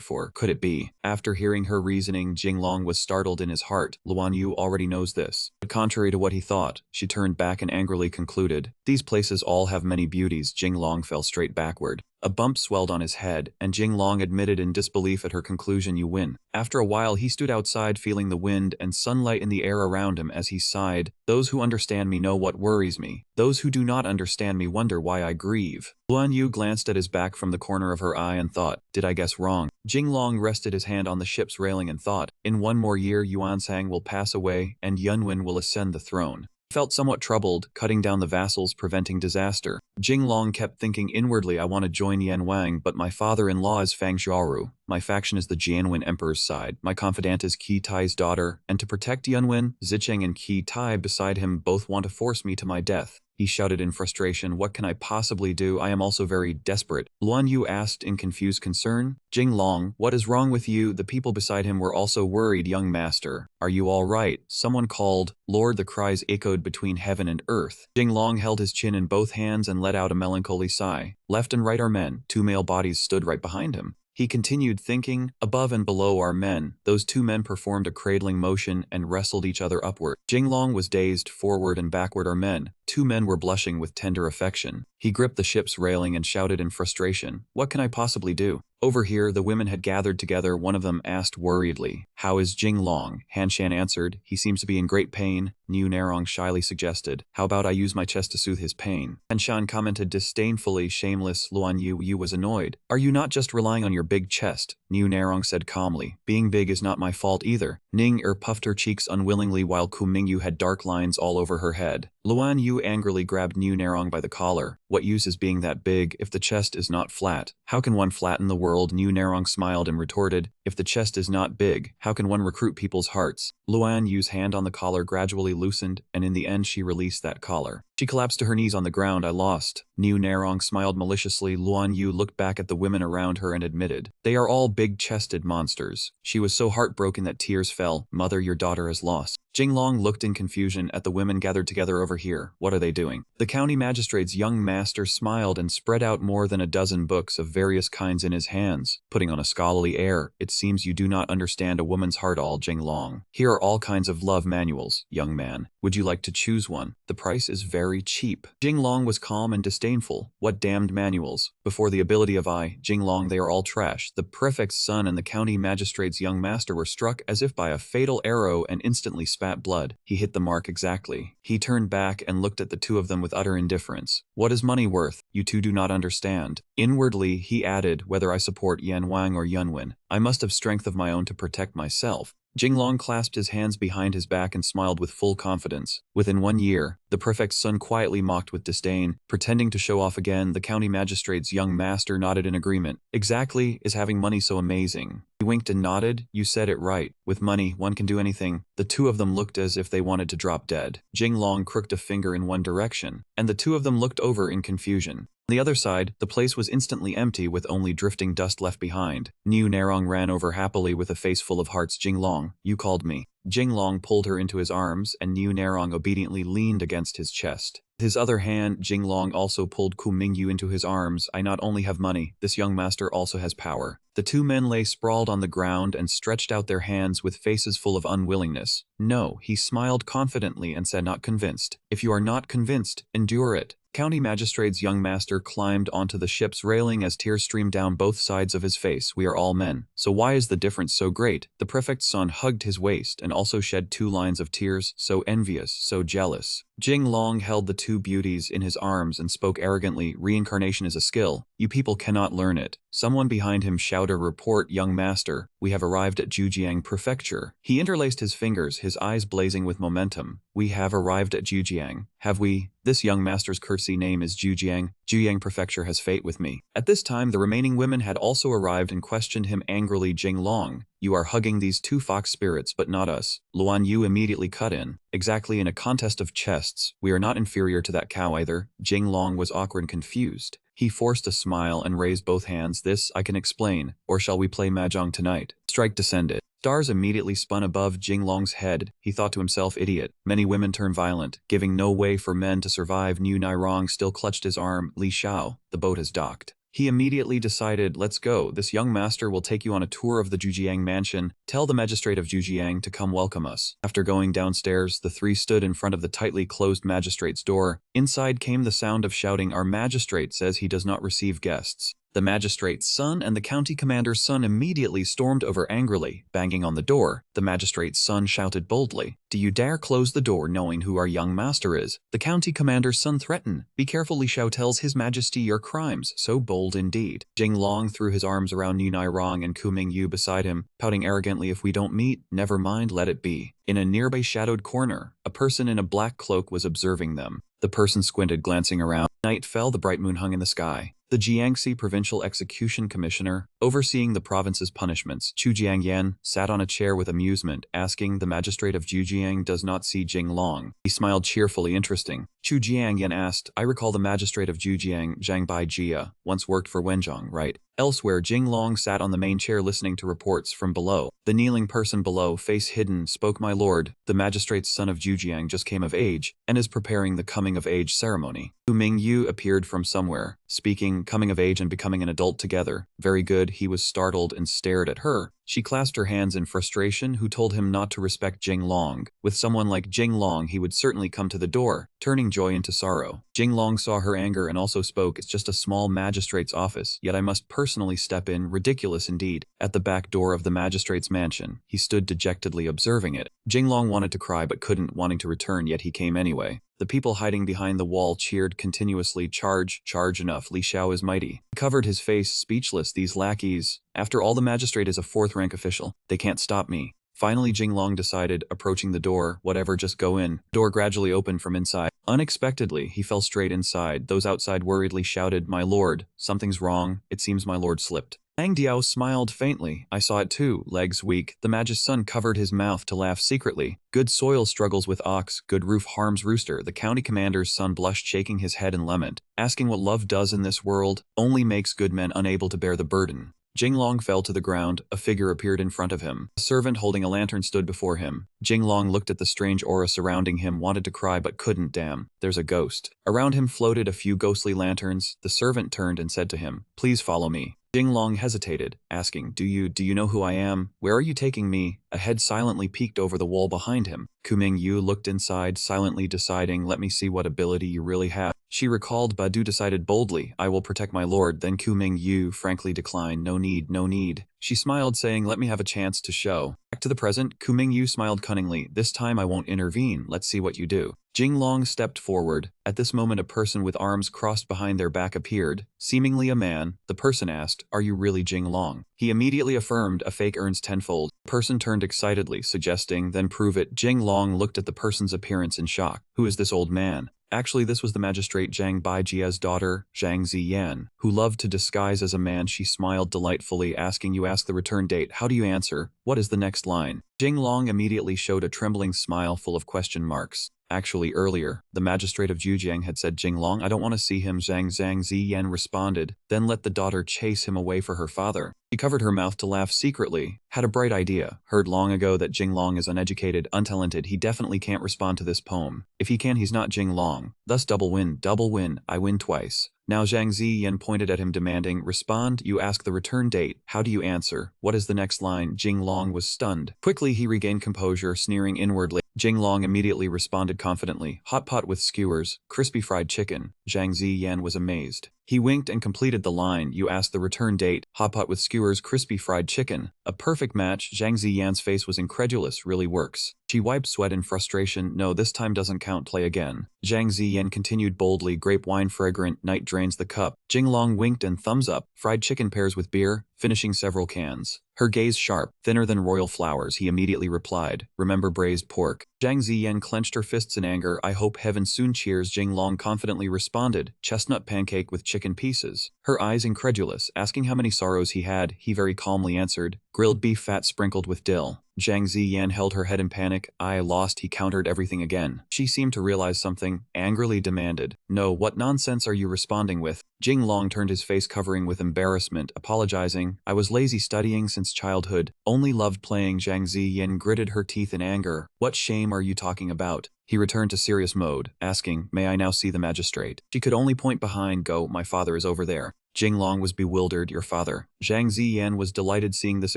for. Could it be? After hearing her reasoning, Jinglong was startled in his heart. Luan Yu already knows this. But contrary to what he thought, she turned back and angrily concluded, these places all have many beauties. Jinglong fell straight backward. A bump swelled on his head, and Jinglong admitted in disbelief at her conclusion, you win. After a while he stood outside feeling the wind and sunlight in the air around him as he sighed, those who understand me know what worries me. Those who do not understand me wonder why I grieve. Luan Yu glanced at his back from the corner of her eye and thought, did I guess wrong? Jinglong rested his hand on the ship's railing and thought, in one more year Yuansang will pass away and Yunwen will ascend the throne. Felt somewhat troubled, cutting down the vassals preventing disaster. Jinglong kept thinking inwardly, I want to join Yan Wang, but my father-in-law is Fang Xiaoru. My faction is the Jianwen Emperor's side. My confidant is Qi Tai's daughter, and to protect Yunwen, Zicheng and Qi Tai beside him both want to force me to my death. He shouted in frustration, what can I possibly do? I am also very desperate. Luan Yu asked in confused concern. Jinglong, what is wrong with you? The people beside him were also worried. Young master, are you all right? Someone called. Lord, the cries echoed between heaven and earth. Jinglong held his chin in both hands and let out a melancholy sigh. Left and right are men. Two male bodies stood right behind him. He continued thinking, above and below are men. Those two men performed a cradling motion and wrestled each other upward. Jinglong was dazed, forward and backward are men. Two men were blushing with tender affection. He gripped the ship's railing and shouted in frustration, what can I possibly do? Over here, the women had gathered together. One of them asked worriedly, how is Jinglong? Hanshan answered, he seems to be in great pain. Niu Narong shyly suggested, how about I use my chest to soothe his pain? Hanshan commented disdainfully, shameless. Luan Yu was annoyed. Are you not just relying on your big chest? Niu Narong said calmly, being big is not my fault either. Ning puffed her cheeks unwillingly while Ku Mingyu had dark lines all over her head. Luan Yu angrily grabbed Niu Narong by the collar. What use is being that big if the chest is not flat? How can one flatten the world? Niu Narong smiled and retorted, if the chest is not big, how can one recruit people's hearts? Luan Yu's hand on the collar gradually loosened, and in the end she released that collar. She collapsed to her knees on the ground. I lost. Niu Narong smiled maliciously. Luan Yu looked back at the women around her and admitted, they are all big-chested monsters. She was so heartbroken that tears fell. Mother, your daughter is lost. Jinglong looked in confusion at the women gathered together over here. What are they doing? The county magistrate's young master smiled and spread out more than a dozen books of various kinds in his hands, putting on a scholarly air. It seems you do not understand a woman's heart all, Jinglong. Here are all kinds of love manuals, young man. Would you like to choose one? The price is very cheap. Jinglong was calm and disdainful. What damned manuals? Before the ability of Jinglong, they are all trash. The prefect's son and the county magistrate's young master were struck as if by a fatal arrow and instantly spat blood. He hit the mark exactly. He turned back and looked at the two of them with utter indifference. What is money worth? You two do not understand. Inwardly, he added, whether I support Yan Wang or Yunwen, I must have strength of my own to protect myself. Jinglong clasped his hands behind his back and smiled with full confidence. Within 1 year, the prefect's son quietly mocked with disdain, pretending to show off again. The county magistrate's young master nodded in agreement. Exactly, is having money so amazing? He winked and nodded. You said it right. With money, one can do anything. The two of them looked as if they wanted to drop dead. Jinglong crooked a finger in one direction, and the two of them looked over in confusion. On the other side, the place was instantly empty with only drifting dust left behind. Niu Nerong ran over happily with a face full of hearts. Jinglong, you called me. Jinglong pulled her into his arms, and Niu Nerong obediently leaned against his chest. With his other hand, Jinglong also pulled Ku Mingyu into his arms. I not only have money, this young master also has power. The two men lay sprawled on the ground and stretched out their hands with faces full of unwillingness. No, he smiled confidently and said, not convinced. If you are not convinced, endure it. County Magistrate's young master climbed onto the ship's railing as tears streamed down both sides of his face. We are all men. So why is the difference so great? The prefect's son hugged his waist and also shed 2 lines of tears, so envious, so jealous. Jinglong held the two beauties in his arms and spoke arrogantly, reincarnation is a skill. You people cannot learn it. Someone behind him shouted, report, young master. We have arrived at Jujiang Prefecture. He interlaced his fingers, his eyes blazing with momentum. We have arrived at Jujiang. Have we? This young master's courtesy name is Jujiang. Jujiang Prefecture has fate with me. At this time, the remaining women had also arrived and questioned him angrily. Jinglong, you are hugging these 2 fox spirits but not us. Luan Yu immediately cut in. Exactly, in a contest of chests, we are not inferior to that cow either. Jinglong was awkward and confused. He forced a smile and raised both hands. This I can explain, or shall we play mahjong tonight? Strike descended. Stars immediately spun above Jinglong's head. He thought to himself, idiot. Many women turn violent, giving no way for men to survive. Niu Nairong still clutched his arm. Li Xiao, the boat has docked. He immediately decided, let's go. This young master will take you on a tour of the Jujiang mansion. Tell the magistrate of Jujiang to come welcome us. After going downstairs, the 3 stood in front of the tightly closed magistrate's door. Inside came the sound of shouting, our magistrate says he does not receive guests. The magistrate's son and the county commander's son immediately stormed over angrily, banging on the door. The magistrate's son shouted boldly, do you dare close the door knowing who our young master is? The county commander's son threatened. Be careful, Li Xiao tells his majesty your crimes. So bold indeed. Jinglong threw his arms around Niu Nairong and Ku Mingyu beside him, pouting arrogantly, if we don't meet, never mind, let it be. In a nearby shadowed corner, a person in a black cloak was observing them. The person squinted, glancing around. Night fell, the bright moon hung in the sky. The Jiangxi Provincial Execution Commissioner, overseeing the province's punishments, Chu Jiangyan, sat on a chair with amusement, asking, the magistrate of Jujiang does not see Jinglong. He smiled cheerfully, interesting. Chu Jiangyan asked, I recall the magistrate of Jujiang, Zhang Bai Jia, once worked for Wenzhong, right? Elsewhere, Jinglong sat on the main chair listening to reports from below. The kneeling person below, face hidden, spoke, my lord, the magistrate's son of Jujiang just came of age, and is preparing the coming-of-age ceremony. Ku Mingyu appeared from somewhere, speaking, coming of age and becoming an adult together. Very good. He was startled and stared at her. She clasped her hands in frustration, who told him not to respect Jinglong. With someone like Jinglong, he would certainly come to the door, turning joy into sorrow. Jinglong saw her anger and also spoke, it's just a small magistrate's office, yet I must personally step in, ridiculous indeed. At the back door of the magistrate's mansion, he stood dejectedly observing it. Jinglong wanted to cry but couldn't, wanting to return, yet he came anyway. The people hiding behind the wall cheered continuously, charge, charge, enough, Li Xiao is mighty. He covered his face, speechless, these lackeys. After all, the magistrate is a 4th-rank official. They can't stop me. Finally, Jinglong decided, approaching the door, whatever, just go in. The door gradually opened from inside. Unexpectedly, he fell straight inside. Those outside worriedly shouted, my lord, something's wrong. It seems my lord slipped. Lang Diao smiled faintly. I saw it too, legs weak. The mag's son covered his mouth to laugh secretly. Good soil struggles with ox, good roof harms rooster. The county commander's son blushed, shaking his head in lament, asking what love does in this world, only makes good men unable to bear the burden. Jinglong fell to the ground. A figure appeared in front of him. A servant holding a lantern stood before him. Jinglong looked at the strange aura surrounding him, wanted to cry but couldn't. Damn, there's a ghost. Around him floated a few ghostly lanterns. The servant turned and said to him, please follow me. Jinglong hesitated, asking, do you know who I am? Where are you taking me? A head silently peeked over the wall behind him. Ku Mingyu looked inside, silently deciding, let me see what ability you really have. She recalled Badu decided boldly, I will protect my lord, then Kuming Yu frankly declined, no need, no need. She smiled saying, let me have a chance to show. Back to the present, Kuming Yu smiled cunningly, this time I won't intervene, let's see what you do. Jing Long stepped forward. At this moment a person with arms crossed behind their back appeared, seemingly a man. The person asked, are you really Jing Long? He immediately affirmed, a fake earns tenfold. The person turned excitedly, suggesting, then prove it. Jing Long looked at the person's appearance in shock. Who is this old man? Actually, this was the magistrate Zhang Baijia's daughter, Zhang Ziyan, who loved to disguise as a man. She smiled delightfully, asking, you ask the return date, how do you answer? What is the next line? Jing Long immediately showed a trembling smile full of question marks. Actually, earlier, the magistrate of Jujiang had said, Jing Long, I don't want to see him. Zhang Ziyan responded, then let the daughter chase him away for her father. She covered her mouth to laugh secretly, had a bright idea, heard long ago that Jing Long is uneducated, untalented, he definitely can't respond to this poem. If he can, he's not Jing Long. Thus double win, I win twice. Now Zhang Ziyan pointed at him demanding, respond, you ask the return date, how do you answer? What is the next line? Jing Long was stunned. Quickly he regained composure, sneering inwardly. Jing Long immediately responded confidently, hot pot with skewers, crispy fried chicken. Zhang Ziyan was amazed. He winked and completed the line, you asked the return date, hot pot with skewers, crispy fried chicken. A perfect match. Zhang Ziyan's face was incredulous, really works. She wiped sweat in frustration, no, this time doesn't count, play again. Zhang Ziyan continued boldly, grape wine fragrant, night drains the cup. Jing Long winked and thumbs up, fried chicken pairs with beer, finishing several cans. Her gaze sharp, thinner than royal flowers, he immediately replied, remember braised pork. Zhang Ziyan clenched her fists in anger, I hope heaven soon cheers. Jing Long confidently responded, chestnut pancake with chicken pieces. Her eyes incredulous, asking how many sorrows he had, he very calmly answered, grilled beef fat sprinkled with dill. Zhang Ziyan held her head in panic, I lost, he countered everything again. She seemed to realize something, angrily demanded, no, what nonsense are you responding with? Jing Long turned his face covering with embarrassment, apologizing, I was lazy studying since childhood, only loved playing. Zhang Ziyan gritted her teeth in anger, what shame are you talking about? He returned to serious mode, asking, may I now see the magistrate? She could only point behind, go, my father is over there. Jing Long was bewildered, your father. Zhang Ziyan was delighted seeing this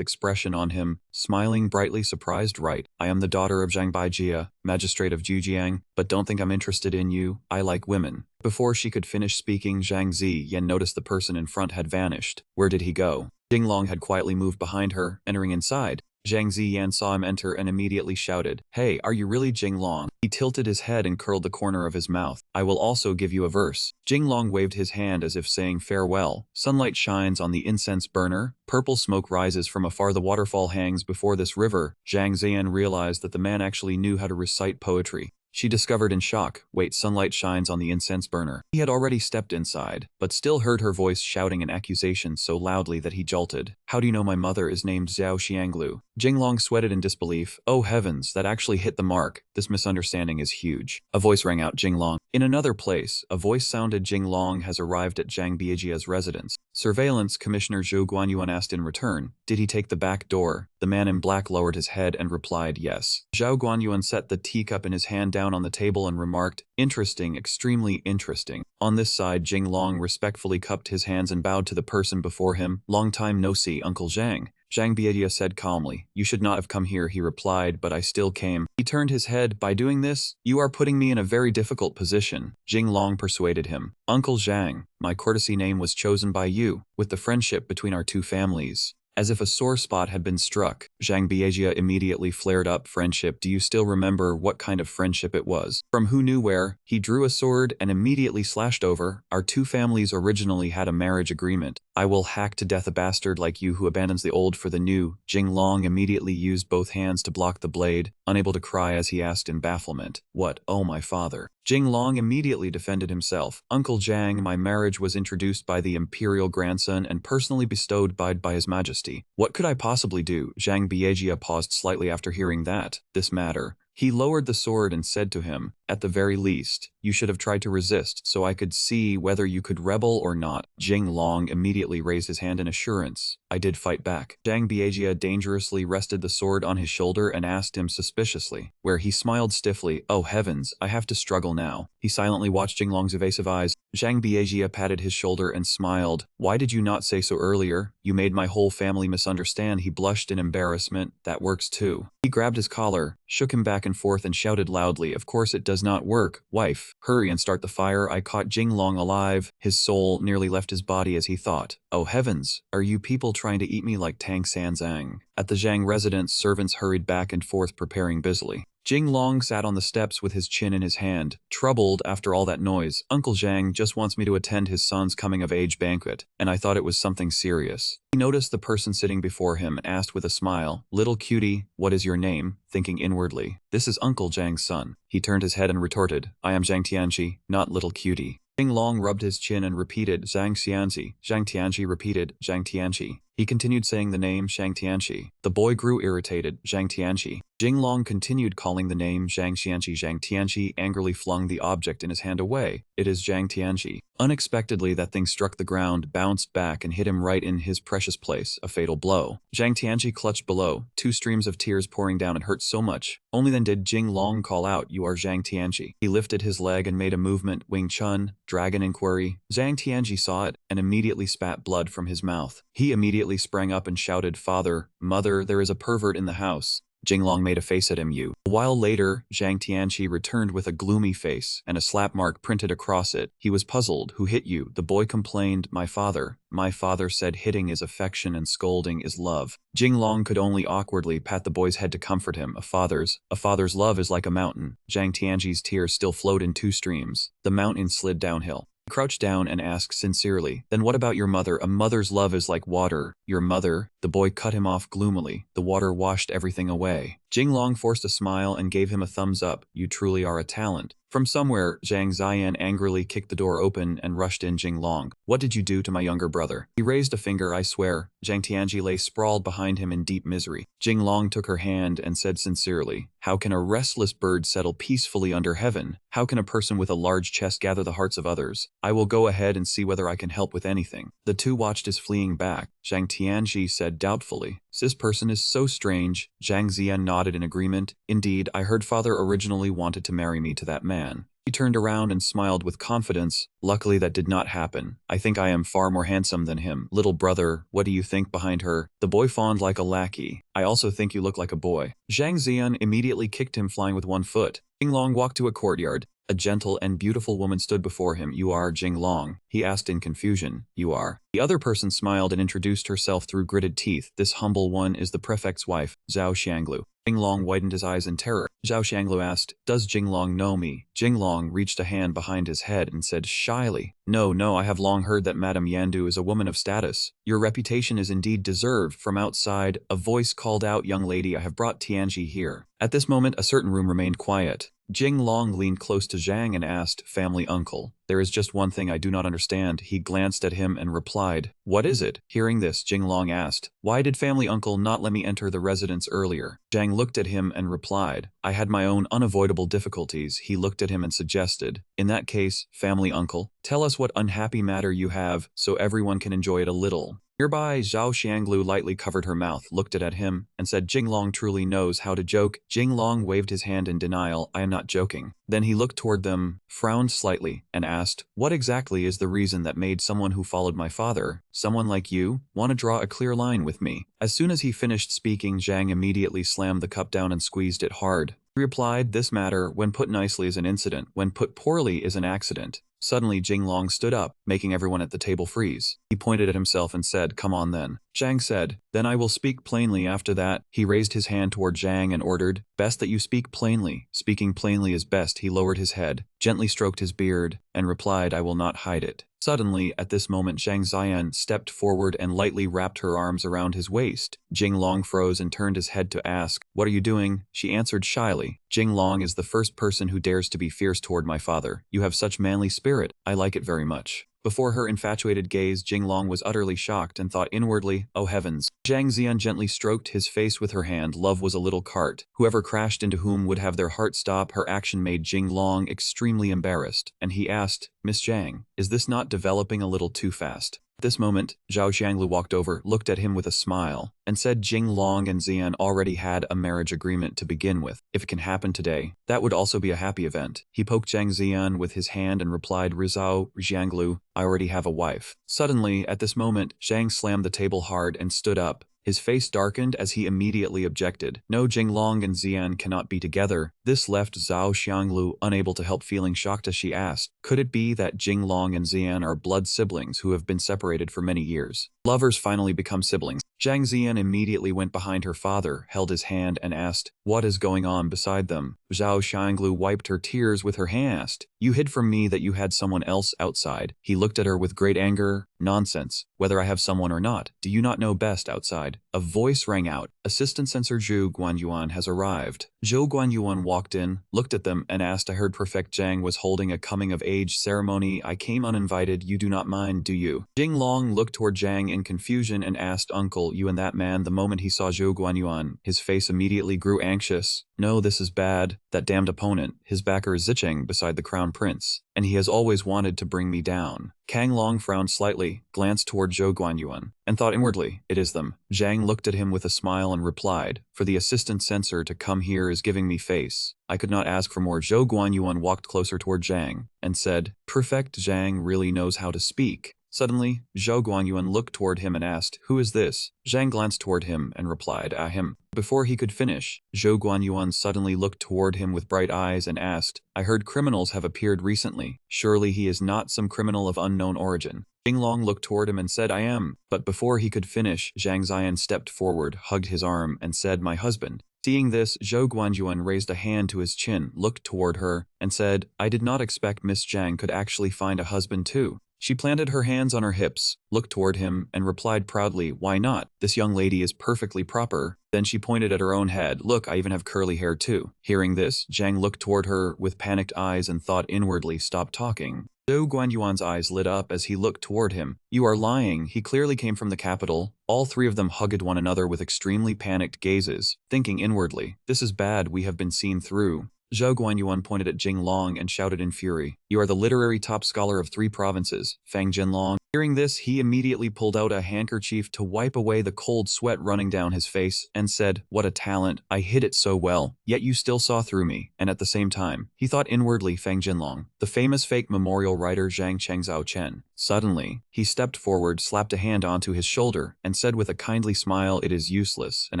expression on him, smiling brightly, surprised, right. I am the daughter of Zhang Baijia, magistrate of Jujiang, but don't think I'm interested in you, I like women. Before she could finish speaking, Zhang Ziyan noticed the person in front had vanished. Where did he go? Jing Long had quietly moved behind her, entering inside. Zhang Ziyan saw him enter and immediately shouted, hey, are you really Jing Long? He tilted his head and curled the corner of his mouth. I will also give you a verse. Jing Long waved his hand as if saying farewell. Sunlight shines on the incense burner. Purple smoke rises from afar. The waterfall hangs before this river. Zhang Ziyan realized that the man actually knew how to recite poetry. She discovered in shock, wait, sunlight shines on the incense burner. He had already stepped inside, but still heard her voice shouting an accusation so loudly that he jolted. How do you know my mother is named Xiao Xianglu? Jing Long sweated in disbelief. Oh heavens, that actually hit the mark. This misunderstanding is huge. A voice rang out, Jing Long. In another place, a voice sounded, Jing Long has arrived at Zhang Baijia's residence. Surveillance Commissioner Zhou Guanyuan asked in return, did he take the back door? The man in black lowered his head and replied, yes. Zhou Guanyuan set the teacup in his hand down on the table and remarked, interesting, extremely interesting. On this side, Jing Long respectfully cupped his hands and bowed to the person before him. Long time no see, Uncle Zhang. Zhang Baidia said calmly, you should not have come here, he replied, but I still came. He turned his head, by doing this, you are putting me in a very difficult position. Jing Long persuaded him. Uncle Zhang, my courtesy name was chosen by you, with the friendship between our two families. As if a sore spot had been struck, Zhang Baidia immediately flared up, friendship, do you still remember what kind of friendship it was? From who knew where, he drew a sword and immediately slashed over, our two families originally had a marriage agreement. I will hack to death a bastard like you who abandons the old for the new. Jing Long immediately used both hands to block the blade, unable to cry as he asked in bafflement, what, oh my father? Jing Long immediately defended himself. Uncle Zhang, my marriage was introduced by the imperial grandson and personally bestowed by his majesty. What could I possibly do? Zhang Baidia paused slightly after hearing that. This matter. He lowered the sword and said to him, at the very least, you should have tried to resist so I could see whether you could rebel or not. Jing Long immediately raised his hand in assurance. I did fight back. Zhang Baidia dangerously rested the sword on his shoulder and asked him suspiciously, where he smiled stiffly, oh heavens, I have to struggle now. He silently watched Jing Long's evasive eyes. Zhang Biejia patted his shoulder and smiled. Why did you not say so earlier? You made my whole family misunderstand. He blushed in embarrassment. That works too. He grabbed his collar, shook him back and forth and shouted loudly, of course it does not work. Wife, hurry and start the fire. I caught Jinglong alive. His soul nearly left his body as he thought. Oh heavens, are you people trying to eat me like Tang Sanzang? At the Zhang residence, servants hurried back and forth preparing busily. Jinglong sat on the steps with his chin in his hand, troubled after all that noise. Uncle Zhang just wants me to attend his son's coming-of-age banquet, and I thought it was something serious. He noticed the person sitting before him and asked with a smile, little cutie, what is your name? Thinking inwardly, this is Uncle Zhang's son. He turned his head and retorted, I am Zhang Tianqi, not little cutie. Jinglong rubbed his chin and repeated, Zhang Xianzi. Zhang Tianqi repeated, Zhang Tianqi. He continued saying the name Zhang Tianqi. The boy grew irritated, Zhang Tianqi. Jinglong continued calling the name Zhang Xianqi. Zhang Tianqi angrily flung the object in his hand away. It is Zhang Tianqi. Unexpectedly, that thing struck the ground, bounced back, and hit him right in his precious place, a fatal blow. Zhang Tianqi clutched below, 2 streams of tears pouring down and hurt so much. Only then did Jinglong call out, you are Zhang Tianqi. He lifted his leg and made a movement, Wing Chun, dragon inquiry. Zhang Tianqi saw it, and immediately spat blood from his mouth. He immediately sprang up and shouted, Father, Mother, there is a pervert in the house. Jinglong made a face at him. A while later, Zhang Tianqi returned with a gloomy face and a slap mark printed across it. He was puzzled. Who hit you? The boy complained, my father. My father said hitting is affection and scolding is love. Jinglong could only awkwardly pat the boy's head to comfort him. A father's love is like a mountain. Zhang Tianqi's tears still flowed in 2 streams. The mountain slid downhill. He crouched down and asked sincerely, then what about your mother? A mother's love is like water. Your mother? The boy cut him off gloomily. The water washed everything away. Jinglong forced a smile and gave him a thumbs up. You truly are a talent. From somewhere, Zhang Ziyan angrily kicked the door open and rushed in. Jinglong, what did you do to my younger brother? He raised a finger. I swear. Zhang Tianqi lay sprawled behind him in deep misery. Jinglong took her hand and said sincerely, how can a restless bird settle peacefully under heaven? How can a person with a large chest gather the hearts of others? I will go ahead and see whether I can help with anything. The two watched his fleeing back. Zhang Tianqi said doubtfully, this person is so strange. Zhang Ziyan nodded in agreement. Indeed, I heard father originally wanted to marry me to that man. He turned around and smiled with confidence. Luckily that did not happen. I think I am far more handsome than him. Little brother, what do you think behind her? The boy fawned like a lackey. I also think you look like a boy. Zhang Ziyan immediately kicked him flying with 1 foot. Jinglong walked to a courtyard. A gentle and beautiful woman stood before him. You are Jinglong? He asked in confusion. You are. The other person smiled and introduced herself through gritted teeth. This humble one is the prefect's wife, Zhao Xianglu. Jinglong widened his eyes in terror. Zhao Xianglu asked, does Jinglong know me? Jinglong reached a hand behind his head and said shyly, No, I have long heard that Madame Yandu is a woman of status. Your reputation is indeed deserved. From outside, a voice called out, young lady, I have brought Tianqi here. At this moment, a certain room remained quiet. Jinglong leaned close to Zhang and asked, family uncle, there is just one thing I do not understand. He glanced at him and replied, what is it? Hearing this, Jinglong asked, why did family uncle not let me enter the residence earlier? Zhang looked at him and replied, I had my own unavoidable difficulties. He looked at him and suggested, in that case, family uncle, tell us what unhappy matter you have so everyone can enjoy it a little. Nearby, Zhao Xianglu lightly covered her mouth, looked at him, and said, Jinglong truly knows how to joke. Jinglong waved his hand in denial, I am not joking. Then he looked toward them, frowned slightly, and asked, what exactly is the reason that made someone who followed my father, someone like you, want to draw a clear line with me? As soon as he finished speaking, Zhang immediately slammed the cup down and squeezed it hard. He replied, this matter, when put nicely, is an incident, when put poorly is an accident. Suddenly, Jinglong stood up, making everyone at the table freeze. He pointed at himself and said, come on then. Zhang said, then I will speak plainly. After that, he raised his hand toward Zhang and ordered, best that you speak plainly. Speaking plainly is best. He lowered his head, gently stroked his beard, and replied, I will not hide it. Suddenly, at this moment, Zhang Ziyan stepped forward and lightly wrapped her arms around his waist. Jinglong froze and turned his head to ask, what are you doing? She answered shyly, Jinglong is the first person who dares to be fierce toward my father. You have such manly spirit. I like it very much. Before her infatuated gaze, Jinglong was utterly shocked and thought inwardly, oh heavens. Zhang Ziyan gently stroked his face with her hand. Love was a little cart. Whoever crashed into whom would have their heart stop. Her action made Jinglong extremely embarrassed, and he asked, Miss Zhang, is this not developing a little too fast? This moment, Zhao Xianglu walked over, looked at him with a smile, and said Jing Long and Xian already had a marriage agreement to begin with. If it can happen today, that would also be a happy event. He poked Zhang Xian with his hand and replied, Rizao Xianglu, I already have a wife. Suddenly, at this moment, Zhang slammed the table hard and stood up. His face darkened as he immediately objected. No, Jinglong and Xian cannot be together. This left Zhao Xianglu unable to help, feeling shocked as she asked, could it be that Jinglong and Xian are blood siblings who have been separated for many years? Lovers finally become siblings. Zhang Xian immediately went behind her father, held his hand, and asked, what is going on beside them? Zhao Xianglu wiped her tears with her hand, asked, you hid from me that you had someone else outside. He looked at her with great anger. Nonsense. Whether I have someone or not, do you not know best outside? A voice rang out. Assistant Censor Zhou Guanyuan has arrived. Zhou Guanyuan walked in, looked at them, and asked, I heard Prefect Zhang was holding a coming-of-age ceremony. I came uninvited. You do not mind, do you? Jing Long looked toward Zhang in confusion and asked, Uncle, you and that man? The moment he saw Zhou Guanyuan, his face immediately grew anxious. No, this is bad. That damned opponent, his backer is Zicheng beside the crown prince, and he has always wanted to bring me down. Kang Long frowned slightly, glanced toward Zhou Guanyuan, and thought inwardly, it is them. Zhang looked at him with a smile and replied, for the assistant censor to come here is giving me face. I could not ask for more. Zhou Guanyuan walked closer toward Zhang, and said, Prefect Zhang really knows how to speak. Suddenly, Zhou Guanyuan looked toward him and asked, who is this? Zhang glanced toward him and replied, him. Before he could finish, Zhou Guanyuan suddenly looked toward him with bright eyes and asked, I heard criminals have appeared recently. Surely he is not some criminal of unknown origin. Jinglong looked toward him and said, I am. But before he could finish, Zhang Xian stepped forward, hugged his arm, and said, my husband. Seeing this, Zhou Guanyuan raised a hand to his chin, looked toward her, and said, I did not expect Miss Zhang could actually find a husband too. She planted her hands on her hips, looked toward him, and replied proudly, why not? This young lady is perfectly proper. Then she pointed at her own head. Look, I even have curly hair too. Hearing this, Zhang looked toward her with panicked eyes and thought inwardly, stop talking. Zhou Guanyuan's eyes lit up as he looked toward him. You are lying. He clearly came from the capital. All three of them hugged one another with extremely panicked gazes, thinking inwardly, this is bad, we have been seen through. Zhou Guanyuan pointed at Jinglong and shouted in fury, you are the literary top scholar of 3 provinces, Fang Jinlong. Hearing this, he immediately pulled out a handkerchief to wipe away the cold sweat running down his face and said, what a talent, I hid it so well, yet you still saw through me. And at the same time, he thought inwardly, Fang Jinlong, the famous fake memorial writer Zhang Chengzhao Chen. Suddenly, he stepped forward, slapped a hand onto his shoulder, and said with a kindly smile, it is useless. An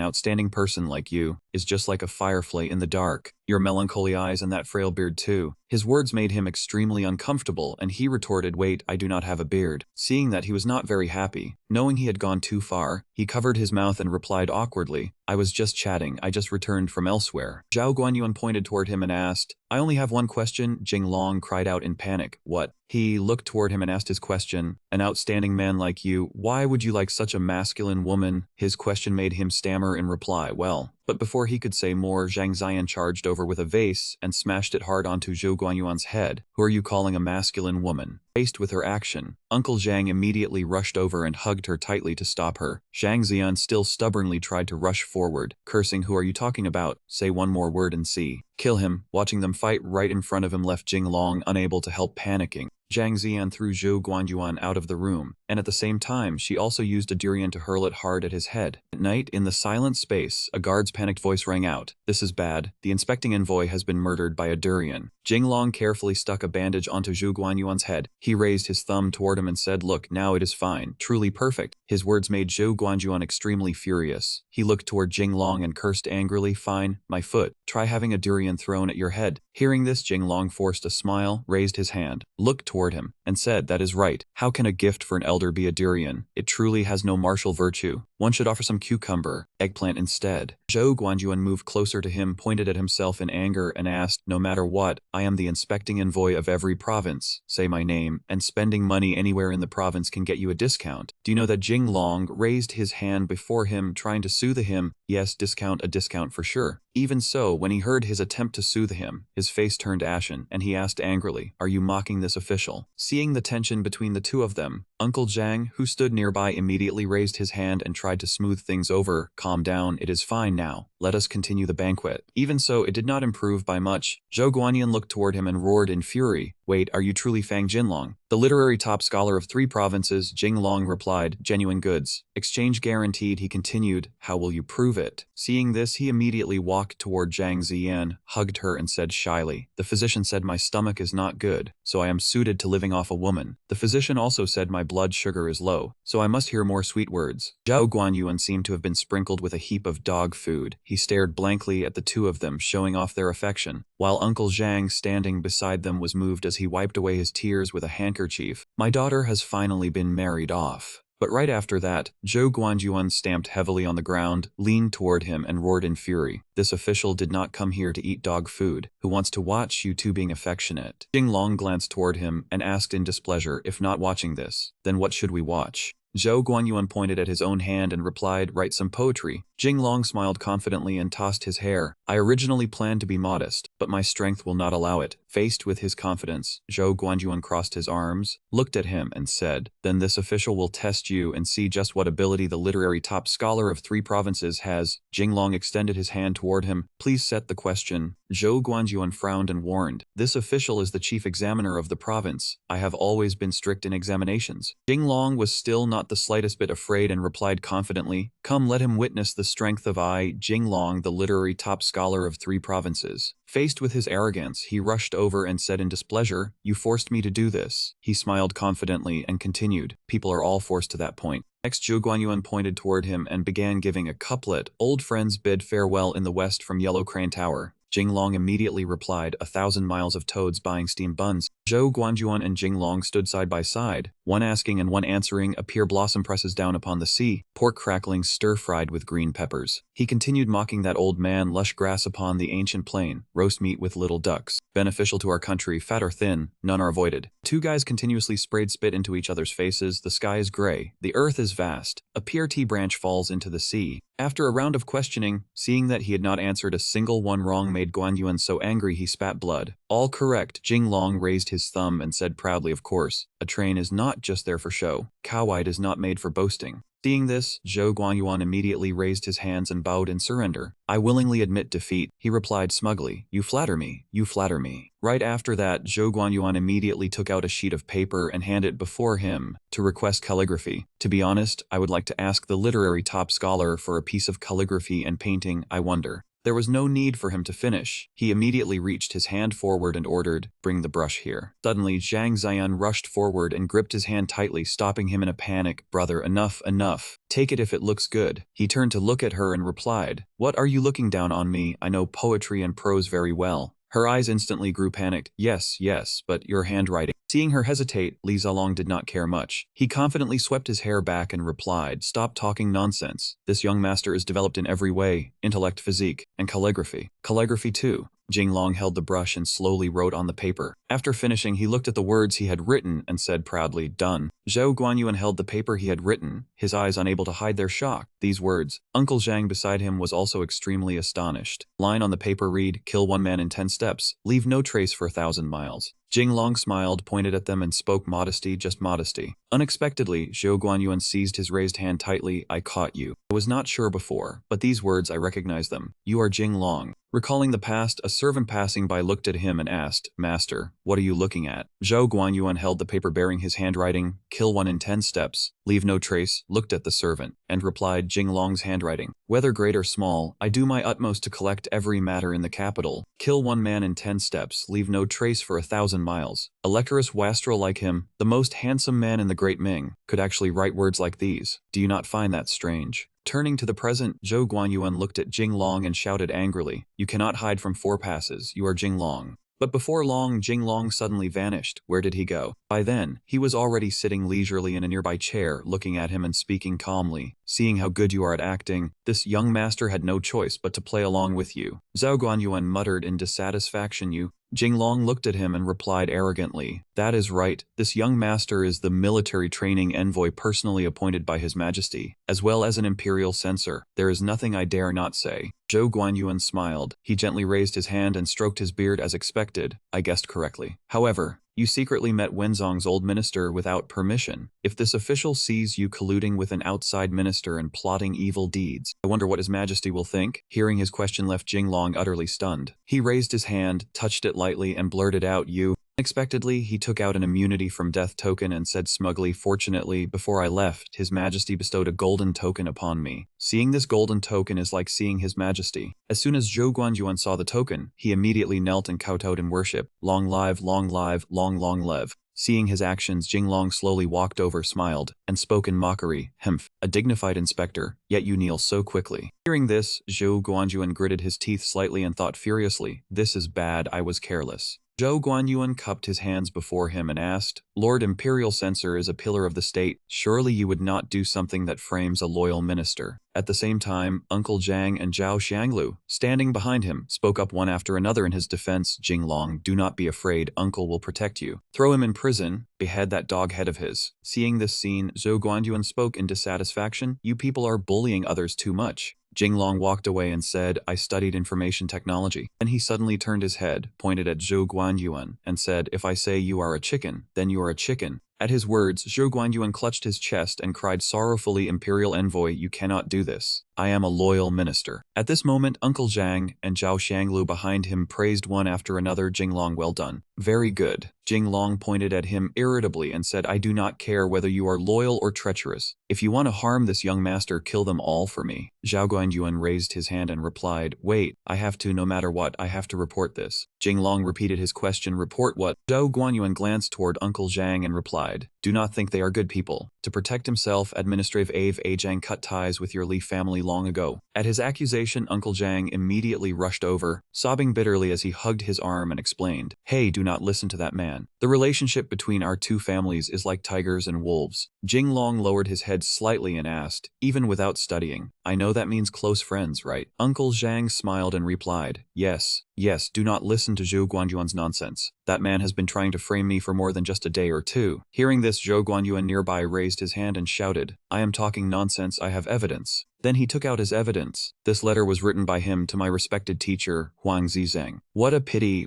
outstanding person like you is just like a firefly in the dark. Your melancholy eyes and that frail beard too. His words made him extremely uncomfortable, and he retorted, wait, I do not have a beard. Seeing that he was not very happy, knowing he had gone too far, he covered his mouth and replied awkwardly, I was just chatting, I just returned from elsewhere. Zhao Guanyuan pointed toward him and asked, I only have one question. Jinglong cried out in panic. What? He looked toward him and asked his question. An outstanding man like you, why would you like such a masculine woman? His question made him stammer in reply, well. But before he could say more, Zhang Xian charged over with a vase and smashed it hard onto Zhou Guanyuan's head. Who are you calling a masculine woman? Faced with her action, Uncle Zhang immediately rushed over and hugged her tightly to stop her. Zhang Xian still stubbornly tried to rush forward, cursing, who are you talking about? Say one more word and see. Kill him. Watching them fight right in front of him left Jinglong unable to help, panicking. Zhang Xian threw Zhou Guanyuan out of the room, and at the same time she also used a durian to hurl it hard at his head. At night, in the silent space, a guard's panicked voice rang out. This is bad. The inspecting envoy has been murdered by a durian. Jinglong carefully stuck a bandage onto Zhou Guanyuan's head. He raised his thumb toward him and said, look, now it is fine. Truly perfect. His words made Zhou Guanyuan extremely furious. He looked toward Jinglong and cursed angrily, fine, my foot. Try having a durian thrown at your head. Hearing this, Jinglong forced a smile, raised his hand, looked toward him, and said, that is right. How can a gift for an elder be a durian? It truly has no martial virtue. One should offer some cucumber, eggplant instead. Zhou Guanyuan moved closer to him, pointed at himself in anger, and asked, no matter what, I am the inspecting envoy of every province. Say my name, and spending money anywhere in the province can get you a discount. Do you know that Jinglong raised his hand before him, trying to soothe him? Yes, a discount for sure. Even so, when he heard his attempt to soothe him, his face turned ashen, and he asked angrily, are you mocking this official? Seeing the tension between the two of them, Uncle Zhang, who stood nearby, immediately raised his hand and tried to smooth things over. Calm down, it is fine now. Let us continue the banquet. Even so, it did not improve by much. Zhou Guanyan looked toward him and roared in fury, Wait, are you truly Fang Jinlong? The literary top scholar of 3 provinces, Jinglong replied, genuine goods. Exchange guaranteed, he continued, how will you prove it? Seeing this, he immediately walked toward Zhang Ziyan, hugged her and said shyly, the physician said my stomach is not good, so I am suited to living off a woman. The physician also said my blood sugar is low, so I must hear more sweet words. Zhao Guanyuan seemed to have been sprinkled with a heap of dog food. He stared blankly at the two of them, showing off their affection, while Uncle Zhang standing beside them was moved as he wiped away his tears with a handkerchief. My daughter has finally been married off. But right after that, Zhou Guanjuan stamped heavily on the ground, leaned toward him and roared in fury. This official did not come here to eat dog food. Who wants to watch you two being affectionate? Jinglong glanced toward him and asked in displeasure, if not watching this, then what should we watch? Zhou Guanyuan pointed at his own hand and replied, write some poetry. Jinglong smiled confidently and tossed his hair. I originally planned to be modest, but my strength will not allow it. Faced with his confidence, Zhou Guanyuan crossed his arms, looked at him and said, then this official will test you and see just what ability the literary top scholar of 3 provinces has. Jinglong extended his hand toward him. Please set the question. Zhou Guanyuan frowned and warned, this official is the chief examiner of the province. I have always been strict in examinations. Jinglong was still not the slightest bit afraid and replied confidently, come let him witness the strength of I, Jinglong, the literary top scholar of 3 provinces. Faced with his arrogance, he rushed over and said in displeasure, you forced me to do this. He smiled confidently and continued, people are all forced to that point. Next, Zhou Guanyuan pointed toward him and began giving a couplet, old friends bid farewell in the west from Yellow Crane Tower. Jinglong immediately replied, 1,000 miles of toads buying steam buns. Zhou Guanjuan and Jinglong stood side by side, one asking and one answering. A pear blossom presses down upon the sea, pork crackling stir-fried with green peppers. He continued mocking that old man, lush grass upon the ancient plain, roast meat with little ducks. Beneficial to our country, fat or thin, none are avoided. 2 guys continuously sprayed spit into each other's faces. The sky is gray, the earth is vast. A PRT branch falls into the sea. After a round of questioning, seeing that he had not answered a single one wrong made Guanyuan so angry he spat blood. All correct. Jinglong raised his thumb and said proudly, of course, a train is not just there for show. Cowhide is not made for boasting. Seeing this, Zhou Guanyuan immediately raised his hands and bowed in surrender. I willingly admit defeat, he replied smugly. You flatter me, you flatter me. Right after that, Zhou Guanyuan immediately took out a sheet of paper and handed it before him to request calligraphy. To be honest, I would like to ask the literary top scholar for a piece of calligraphy and painting, I wonder. There was no need for him to finish. He immediately reached his hand forward and ordered, bring the brush here. Suddenly, Zhang Ziyan rushed forward and gripped his hand tightly, stopping him in a panic. Brother, enough, enough. Take it if it looks good. He turned to look at her and replied, what are you looking down on me? I know poetry and prose very well. Her eyes instantly grew panicked. Yes, yes, but your handwriting. Seeing her hesitate, Li Zalong did not care much. He confidently swept his hair back and replied, stop talking nonsense. This young master is developed in every way, intellect, physique, and calligraphy. Calligraphy too. Jinglong held the brush and slowly wrote on the paper. After finishing, he looked at the words he had written and said proudly, done. Zhou Guanyuan held the paper he had written, his eyes unable to hide their shock. These words. Uncle Zhang beside him was also extremely astonished. Line on the paper read, kill 1 man in 10 steps, leave no trace for 1,000 miles. Jinglong smiled, pointed at them and spoke modesty, just modesty. Unexpectedly, Zhou Guanyuan seized his raised hand tightly. I caught you. I was not sure before, but these words I recognize them. You are Jinglong. Recalling the past, a servant passing by looked at him and asked, Master, what are you looking at? Zhou Guanyuan held the paper bearing his handwriting, kill 1 in 10 steps, leave no trace, looked at the servant, and replied, Jinglong's handwriting. Whether great or small, I do my utmost to collect every matter in the capital. Kill 1 man in 10 steps, leave no trace for 1,000 miles. A lecherous wastrel like him, the most handsome man in the Great Ming, could actually write words like these. Do you not find that strange? Turning to the present, Zhou Guanyuan looked at Jinglong and shouted angrily, you cannot hide from 4 passes, you are Jinglong. But before long, Jinglong suddenly vanished. Where did he go? By then, he was already sitting leisurely in a nearby chair, looking at him and speaking calmly. Seeing how good you are at acting, this young master had no choice but to play along with you. Zhou Guanyuan muttered in dissatisfaction. You. Jinglong looked at him and replied arrogantly, that is right, this young master is the military training envoy personally appointed by His Majesty, as well as an imperial censor. There is nothing I dare not say. Zhou Guanyuan smiled. He gently raised his hand and stroked his beard as expected. I guessed correctly. However, you secretly met Wenzong's old minister without permission. If this official sees you colluding with an outside minister and plotting evil deeds, I wonder what His Majesty will think. Hearing his question left Jinglong utterly stunned. He raised his hand, touched it lightly and blurted out, you. Unexpectedly, he took out an immunity from death token and said smugly, "Fortunately, before I left, His Majesty bestowed a golden token upon me. Seeing this golden token is like seeing His Majesty." As soon as Zhou Guanyuan saw the token, he immediately knelt and kowtowed in worship. "Long live, long live, long live." Seeing his actions, Jinglong slowly walked over, smiled, and spoke in mockery, "Hemph, a dignified inspector, yet you kneel so quickly." Hearing this, Zhou Guanyuan gritted his teeth slightly and thought furiously, "This is bad, I was careless." Zhou Guanyuan cupped his hands before him and asked, "Lord Imperial Censor is a pillar of the state. Surely you would not do something that frames a loyal minister." At the same time, Uncle Zhang and Zhao Xianglu, standing behind him, spoke up one after another in his defense. "Jinglong, do not be afraid, Uncle will protect you. Throw him in prison, behead that dog head of his." Seeing this scene, Zhou Guanyuan spoke in dissatisfaction, "You people are bullying others too much." Jinglong walked away and said, "I studied information technology." Then he suddenly turned his head, pointed at Zhou Guanyuan, and said, "If I say you are a chicken, then you are a chicken." At his words, Zhou Guanyuan clutched his chest and cried sorrowfully, "Imperial Envoy, you cannot do this. I am a loyal minister." At this moment, Uncle Zhang and Zhao Xianglu behind him praised one after another. "Jinglong, well done. Very good." Jinglong pointed at him irritably and said, "I do not care whether you are loyal or treacherous. If you want to harm this young master, kill them all for me." Zhao Guanyuan raised his hand and replied, "Wait, I have to, no matter what, I have to report this." Jinglong repeated his question, "Report what?" Zhao Guanyuan glanced toward Uncle Zhang and replied, "Do not think they are good people. To protect himself, Administrative Ave Zhang cut ties with your Li family long ago." At his accusation, Uncle Zhang immediately rushed over, sobbing bitterly as he hugged his arm and explained, "Hey, do not listen to that man. The relationship between our two families is like tigers and wolves." Jinglong lowered his head slightly and asked, "Even without studying, I know that means close friends, right?" Uncle Zhang smiled and replied, "Yes, yes, do not listen to Zhou Guanyuan's nonsense. That man has been trying to frame me for more than just a day or two." Hearing this, Zhou Guanyuan nearby raised his hand and shouted, "I am talking nonsense, I have evidence." Then he took out his evidence. This letter was written by him to my respected teacher, Huang Zizang. What a pity,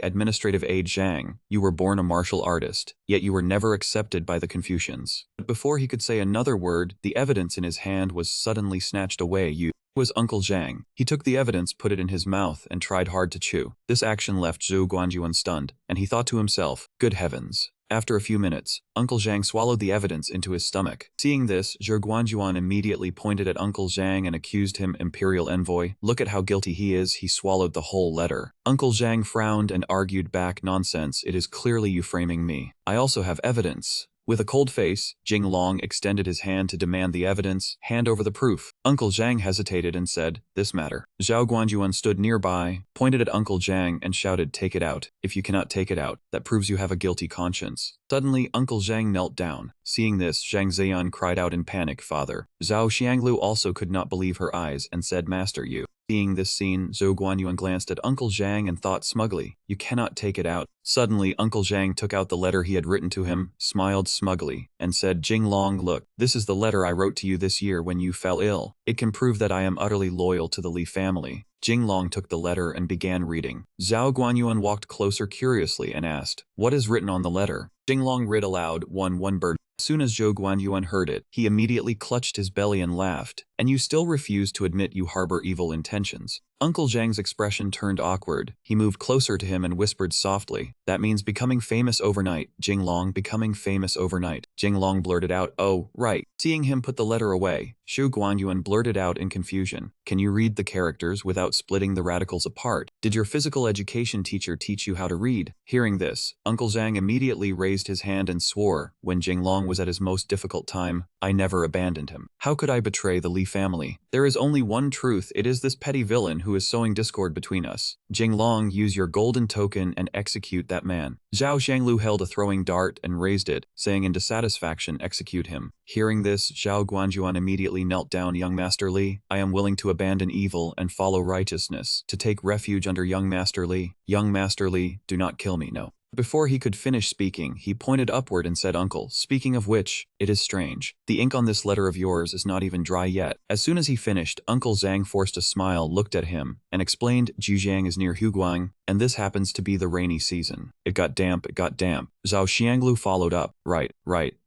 Administrative Aide Zhang. You were born a martial artist, yet you were never accepted by the Confucians. But before he could say another word, the evidence in his hand was suddenly snatched away. "You." Was Uncle Zhang. He took the evidence, put it in his mouth, and tried hard to chew. This action left Zhou Guanyuan stunned, and he thought to himself, "Good heavens." After a few minutes, Uncle Zhang swallowed the evidence into his stomach. Seeing this, Zhou Guanyuan immediately pointed at Uncle Zhang and accused him, "Imperial Envoy, look at how guilty he is, he swallowed the whole letter." Uncle Zhang frowned and argued back, "Nonsense, it is clearly you framing me. I also have evidence." With a cold face, Jinglong extended his hand to demand the evidence. "Hand over the proof." Uncle Zhang hesitated and said, "This matter." Zhao Guanyuan stood nearby, pointed at Uncle Zhang and shouted, "Take it out. If you cannot take it out, that proves you have a guilty conscience." Suddenly, Uncle Zhang knelt down. Seeing this, Zhang Ziyan cried out in panic, "Father." Zhao Xianglu also could not believe her eyes and said, "Master, you." Seeing this scene, Zhou Guanyuan glanced at Uncle Zhang and thought smugly, "You cannot take it out." Suddenly, Uncle Zhang took out the letter he had written to him, smiled smugly, and said, "Jinglong, look, this is the letter I wrote to you this year when you fell ill. It can prove that I am utterly loyal to the Li family." Jinglong took the letter and began reading. Zhao Guanyuan walked closer curiously and asked, "What is written on the letter?" Jinglong read aloud, one bird. As soon as Zhou Guanyuan heard it, he immediately clutched his belly and laughed. "And you still refuse to admit you harbor evil intentions." Uncle Zhang's expression turned awkward. He moved closer to him and whispered softly, "That means becoming famous overnight, Jinglong, becoming famous overnight." Jinglong blurted out, "Oh, right." Seeing him put the letter away, Zhou Guanyuan blurted out in confusion, "Can you read the characters without splitting the radicals apart? Did your physical education teacher teach you how to read?" Hearing this, Uncle Zhang immediately raised his hand and swore, "When Jinglong was at his most difficult time, I never abandoned him. How could I betray the Li family? There is only one truth, it is this petty villain who is sowing discord between us. Jinglong, use your golden token and execute that man." Zhao Xianglu held a throwing dart and raised it, saying in dissatisfaction, "Execute him." Hearing this, Zhao Guanyuan immediately knelt down. "Young Master Li, I am willing to abandon evil and follow righteousness, to take refuge under young Master Li. Young Master Li, do not kill me, no." Before he could finish speaking, he pointed upward and said, "Uncle, speaking of which, it is strange. The ink on this letter of yours is not even dry yet." As soon as he finished, Uncle Zhang forced a smile, looked at him, and explained, "Jijiang is near Huguang, and this happens to be the rainy season. It got damp, it got damp." Zhao Xianglu followed up, Right,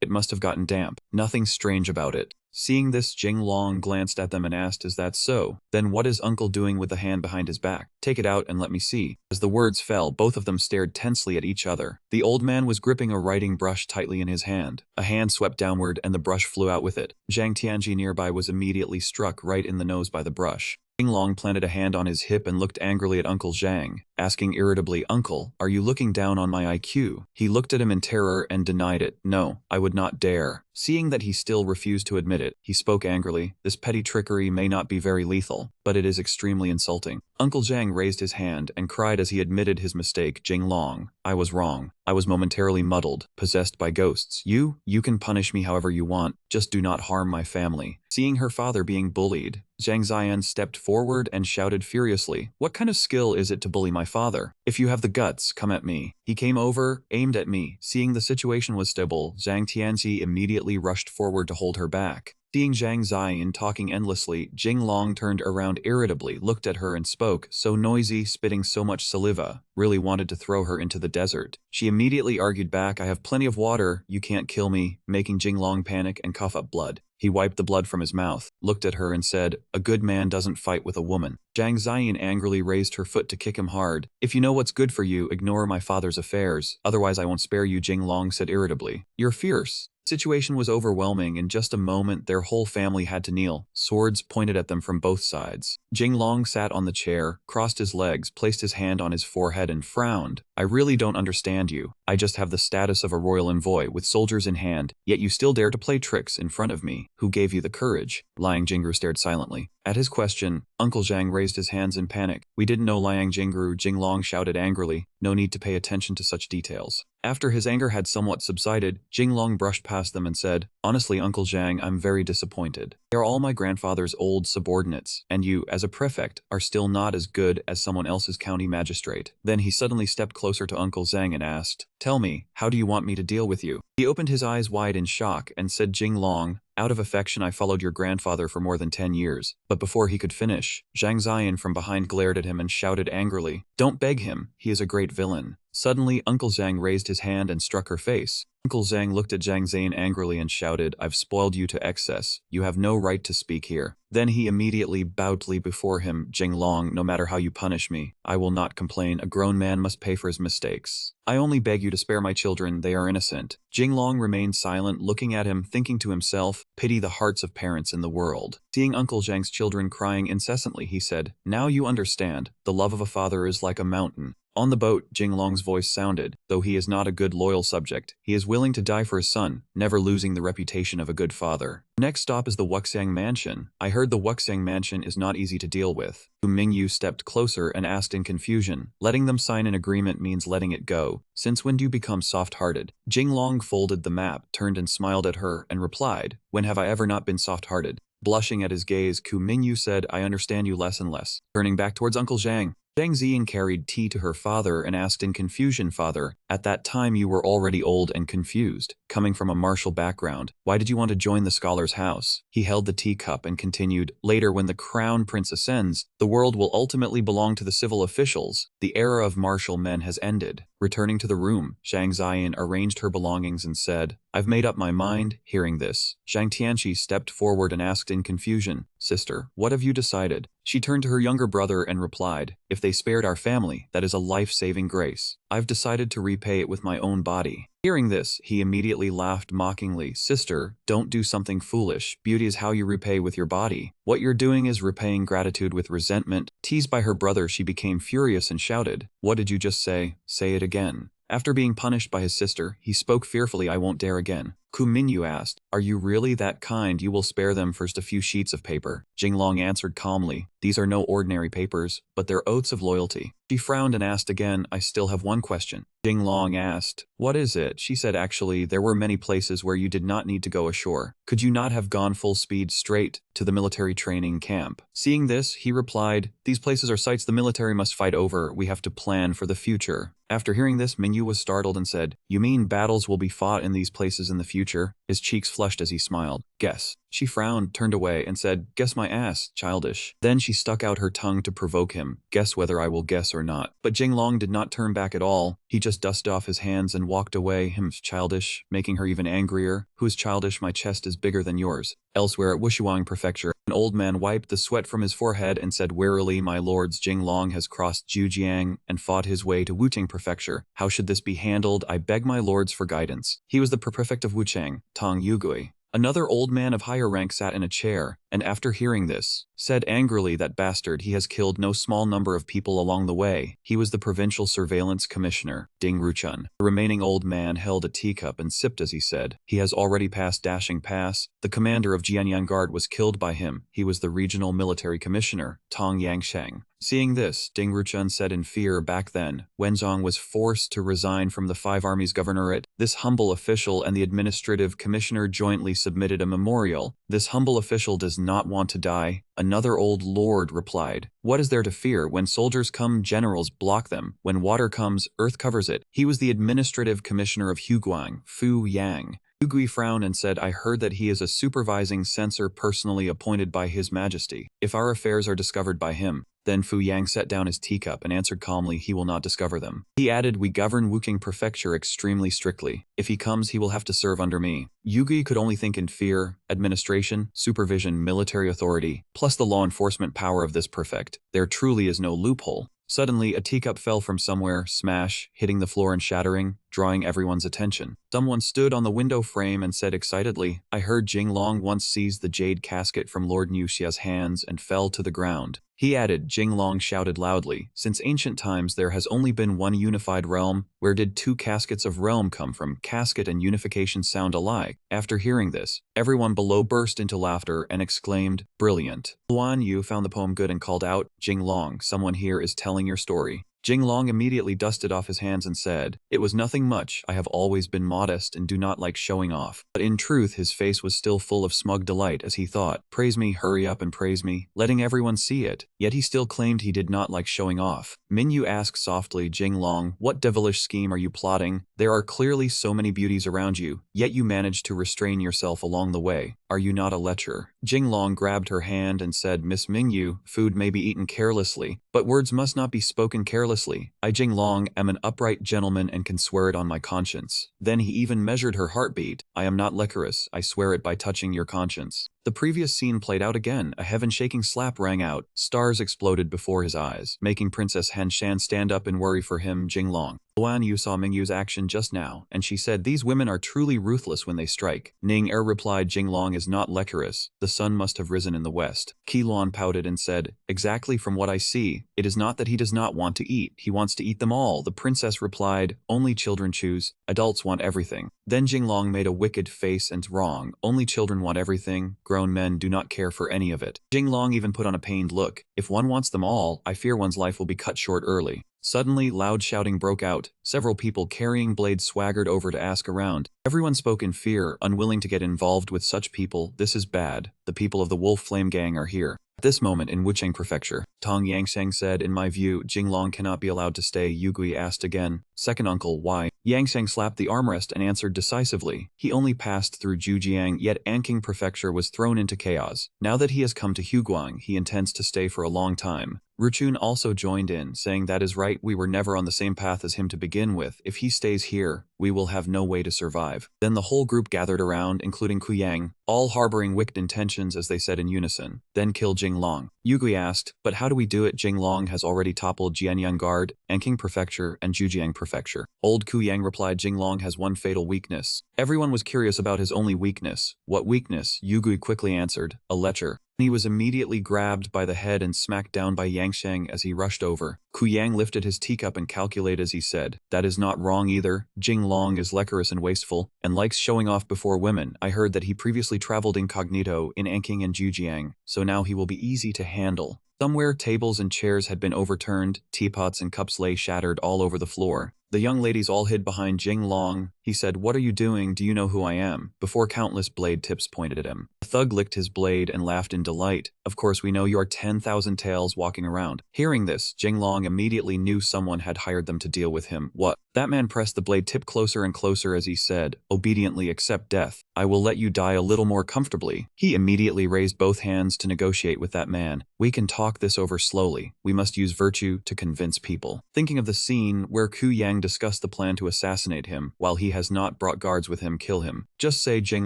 it must have gotten damp. Nothing strange about it." Seeing this, Jing Long glanced at them and asked, is that so? Then what is uncle doing with the hand behind his back? Take it out and let me see. As the words fell, both of them stared tensely at each other. The old man was gripping a writing brush tightly in his hand. A hand swept downward and the brush flew out with it. Zhang Tianji nearby was immediately struck right in the nose by the brush. Jing Long planted a hand on his hip and looked angrily at Uncle Zhang, asking irritably, Uncle, are you looking down on my IQ? He looked at him in terror and denied it. No, I would not dare. Seeing that he still refused to admit it, he spoke angrily, this petty trickery may not be very lethal, but it is extremely insulting. Uncle Zhang raised his hand and cried as he admitted his mistake, Jing Long, I was wrong. I was momentarily muddled, possessed by ghosts. You can punish me however you want, just do not harm my family. Seeing her father being bullied, Zhang Ziyan stepped forward and shouted furiously, what kind of skill is it to bully my father? If you have the guts, come at me. He came over, aimed at me. Seeing the situation was stable, Zhang Tianji immediately rushed forward to hold her back. Seeing Zhang Ziyan talking endlessly, Jing Long turned around irritably, looked at her and spoke, so noisy, spitting so much saliva, really wanted to throw her into the desert. She immediately argued back, I have plenty of water, you can't kill me, making Jing Long panic and cough up blood. He wiped the blood from his mouth, looked at her and said, a good man doesn't fight with a woman. Zhang Ziyan angrily raised her foot to kick him hard. If you know what's good for you, ignore my father's affairs, otherwise I won't spare you, Jing Long said irritably. You're fierce. The situation was overwhelming. In just a moment, their whole family had to kneel, swords pointed at them from both sides. Jing Long sat on the chair, crossed his legs, placed his hand on his forehead and frowned. I really don't understand you. I just have the status of a royal envoy with soldiers in hand, yet you still dare to play tricks in front of me. Who gave you the courage? Liang Jingru stared silently. At his question, Uncle Zhang raised his hands in panic. We didn't know Liang Jingru, Jing Long shouted angrily. No need to pay attention to such details. After his anger had somewhat subsided, Jing Long brushed past them and said, honestly, Uncle Zhang, I'm very disappointed. They are all my grandfather's old subordinates, and you, as a prefect, are still not as good as someone else's county magistrate. Then he suddenly stepped closer to Uncle Zhang and asked, tell me, how do you want me to deal with you? He opened his eyes wide in shock and said, Jing Long, out of affection I followed your grandfather for more than 10 years. But before he could finish, Zhang Ziyan from behind glared at him and shouted angrily, don't beg him, he is a great villain. Suddenly, Uncle Zhang raised his hand and struck her face. Uncle Zhang looked at Zhang Ziyan angrily and shouted, I've spoiled you to excess. You have no right to speak here. Then he immediately bowed before him, Jing Long, no matter how you punish me, I will not complain. A grown man must pay for his mistakes. I only beg you to spare my children, they are innocent. Jing Long remained silent, looking at him, thinking to himself, pity the hearts of parents in the world. Seeing Uncle Zhang's children crying incessantly, he said, now you understand, the love of a father is like a mountain. On the boat, Jing Long's voice sounded, though he is not a good loyal subject, he is willing to die for his son, never losing the reputation of a good father. Next stop is the Wuxiang Mansion. I heard the Wuxiang Mansion is not easy to deal with. Mingyu stepped closer and asked in confusion, letting them sign an agreement means letting it go. Since when do you become soft-hearted? Jing Long folded the map, turned and smiled at her, and replied, when have I ever not been soft-hearted? Blushing at his gaze, Ku Mingyu said, I understand you less and less. Turning back towards Uncle Zhang, Zhang Ziyan carried tea to her father and asked in confusion, Father, at that time you were already old and confused, coming from a martial background. Why did you want to join the scholar's house? He held the teacup and continued, later when the crown prince ascends, the world will ultimately belong to the civil officials. The era of martial men has ended. Returning to the room, Zhang Ziyan arranged her belongings and said, I've made up my mind. Hearing this, Zhang Tianqi stepped forward and asked in confusion, Sister, what have you decided? She turned to her younger brother and replied, if they spared our family, that is a life-saving grace. I've decided to repay it with my own body. Hearing this, he immediately laughed mockingly, Sister, don't do something foolish. Beauty is how you repay with your body. What you're doing is repaying gratitude with resentment. Teased by her brother, she became furious and shouted, What did you just say? Say it again. After being punished by his sister, he spoke fearfully, I won't dare again. Ku Mingyu asked, are you really that kind? You will spare them first a few sheets of paper. Jing Long answered calmly, these are no ordinary papers, but they're oaths of loyalty. She frowned and asked again, I still have one question. Jing Long asked, what is it? She said, actually, there were many places where you did not need to go ashore. Could you not have gone full speed straight to the military training camp? Seeing this, he replied, these places are sites the military must fight over. We have to plan for the future. After hearing this, Mingyu was startled and said, you mean battles will be fought in these places in the future? future? His cheeks flushed as he smiled. Guess. She frowned, turned away, and said, guess my ass, childish. Then she stuck out her tongue to provoke him. Guess whether I will guess or not. But Jinglong did not turn back at all. He just dusted off his hands and walked away. Him's childish, making her even angrier. Who is childish? My chest is bigger than yours. Elsewhere at Wushuang Prefecture, an old man wiped the sweat from his forehead and said wearily, my lords, Jinglong has crossed Zhujiang and fought his way to Wuchang Prefecture. How should this be handled? I beg my lords for guidance. He was the prefect of Wuchang, Tong Yugui. Another old man of higher rank sat in a chair, and after hearing this, said angrily, that bastard, he has killed no small number of people along the way. He was the provincial surveillance commissioner, Ding Ruchun. The remaining old man held a teacup and sipped as he said, he has already passed Dashing Pass. The commander of Jianyang Guard was killed by him. He was the regional military commissioner, Tong Yangsheng. Seeing this, Ding Ruchun said in fear, back then, Wenzhong was forced to resign from the Five Armies Governorate. This humble official and the administrative commissioner jointly submitted a memorial. This humble official does not want to die. Another old lord replied, what is there to fear? When soldiers come, generals block them. When water comes, earth covers it. He was the administrative commissioner of Huguang, Fu Yang. Yugui frowned and said, I heard that he is a supervising censor personally appointed by His Majesty. If our affairs are discovered by him, then Fu Yang set down his teacup and answered calmly, he will not discover them. He added, we govern Wuking Prefecture extremely strictly. If he comes, he will have to serve under me. Yugui could only think in fear, administration, supervision, military authority, plus the law enforcement power of this prefect. There truly is no loophole. Suddenly, a teacup fell from somewhere, smash, hitting the floor and shattering, drawing everyone's attention. Someone stood on the window frame and said excitedly, I heard Jinglong once seized the jade casket from Lord Nuxia's hands and fell to the ground. He added, Jinglong shouted loudly, since ancient times there has only been one unified realm. Where did two caskets of realm come from? Casket and unification sound alike. After hearing this, everyone below burst into laughter and exclaimed, brilliant. Luan Yu found the poem good and called out, Jinglong, someone here is telling your story. Jinglong immediately dusted off his hands and said, it was nothing much. I have always been modest and do not like showing off. But in truth, his face was still full of smug delight as he thought, praise me, hurry up and praise me, letting everyone see it. Yet he still claimed he did not like showing off. Minyu asked softly, Jinglong, what devilish scheme are you plotting? There are clearly so many beauties around you, yet you managed to restrain yourself along the way. Are you not a lecher? Jinglong grabbed her hand and said, Miss Mingyu, food may be eaten carelessly, but words must not be spoken carelessly. I, Jinglong, am an upright gentleman and can swear it on my conscience. Then he even measured her heartbeat. I am not lecherous, I swear it by touching your conscience. The previous scene played out again. A heaven-shaking slap rang out. Stars exploded before his eyes, making Princess Han Shan stand up in worry for him, Jinglong. Luan Yu saw Mingyu's action just now, and she said, these women are truly ruthless when they strike. Ning Er replied, Jinglong is not lecherous. The sun must have risen in the west. Qilon pouted and said, exactly from what I see, it is not that he does not want to eat. He wants to eat them all. The princess replied, only children choose. Adults want everything. Then Jinglong made a wicked face and wrong. Only children want everything. Grown men do not care for any of it. Jinglong even put on a pained look. If one wants them all, I fear one's life will be cut short early. Suddenly, loud shouting broke out. Several people carrying blades swaggered over to ask around. Everyone spoke in fear, unwilling to get involved with such people. This is bad. The people of the Wolf Flame Gang are here. At this moment in Wuchang Prefecture, Tong Yangsheng said, in my view, Jinglong cannot be allowed to stay. Yugui asked again, second uncle, why? Yangsheng slapped the armrest and answered decisively, he only passed through Zhujiang, yet Anqing Prefecture was thrown into chaos. Now that he has come to Huguang, he intends to stay for a long time. Ruchun also joined in, saying that is right, we were never on the same path as him to begin with. If he stays here, we will have no way to survive. Then the whole group gathered around, including Kuyang, all harboring wicked intentions as they said in unison, then kill Jinglong. Yugui asked, but how do we do it? Jinglong has already toppled Jianyang Guard, Anqing Prefecture, and Zhujiang Prefecture. Old Kuyang replied, Jinglong has one fatal weakness. Everyone was curious about his only weakness. What weakness? Yugui quickly answered, a lecher. He was immediately grabbed by the head and smacked down by Yangsheng as he rushed over. Kuyang lifted his teacup and calculated as he said, that is not wrong either. Jinglong is lecherous and wasteful, and likes showing off before women. I heard that he previously traveled incognito in Anqing and Zhujiang, so now he will be easy to handle. Somewhere tables and chairs had been overturned, teapots and cups lay shattered all over the floor. The young ladies all hid behind Jinglong. He said, what are you doing? Do you know who I am? Before countless blade tips pointed at him. The thug licked his blade and laughed in delight. Of course we know you are 10,000 tails walking around. Hearing this, Jinglong Long immediately knew someone had hired them to deal with him. What? That man pressed the blade tip closer and closer as he said, obediently accept death. I will let you die a little more comfortably. He immediately raised both hands to negotiate with that man. We can talk this over slowly. We must use virtue to convince people. Thinking of the scene where Ku Yang discussed the plan to assassinate him, while he has not brought guards with him, kill him. Just say Jing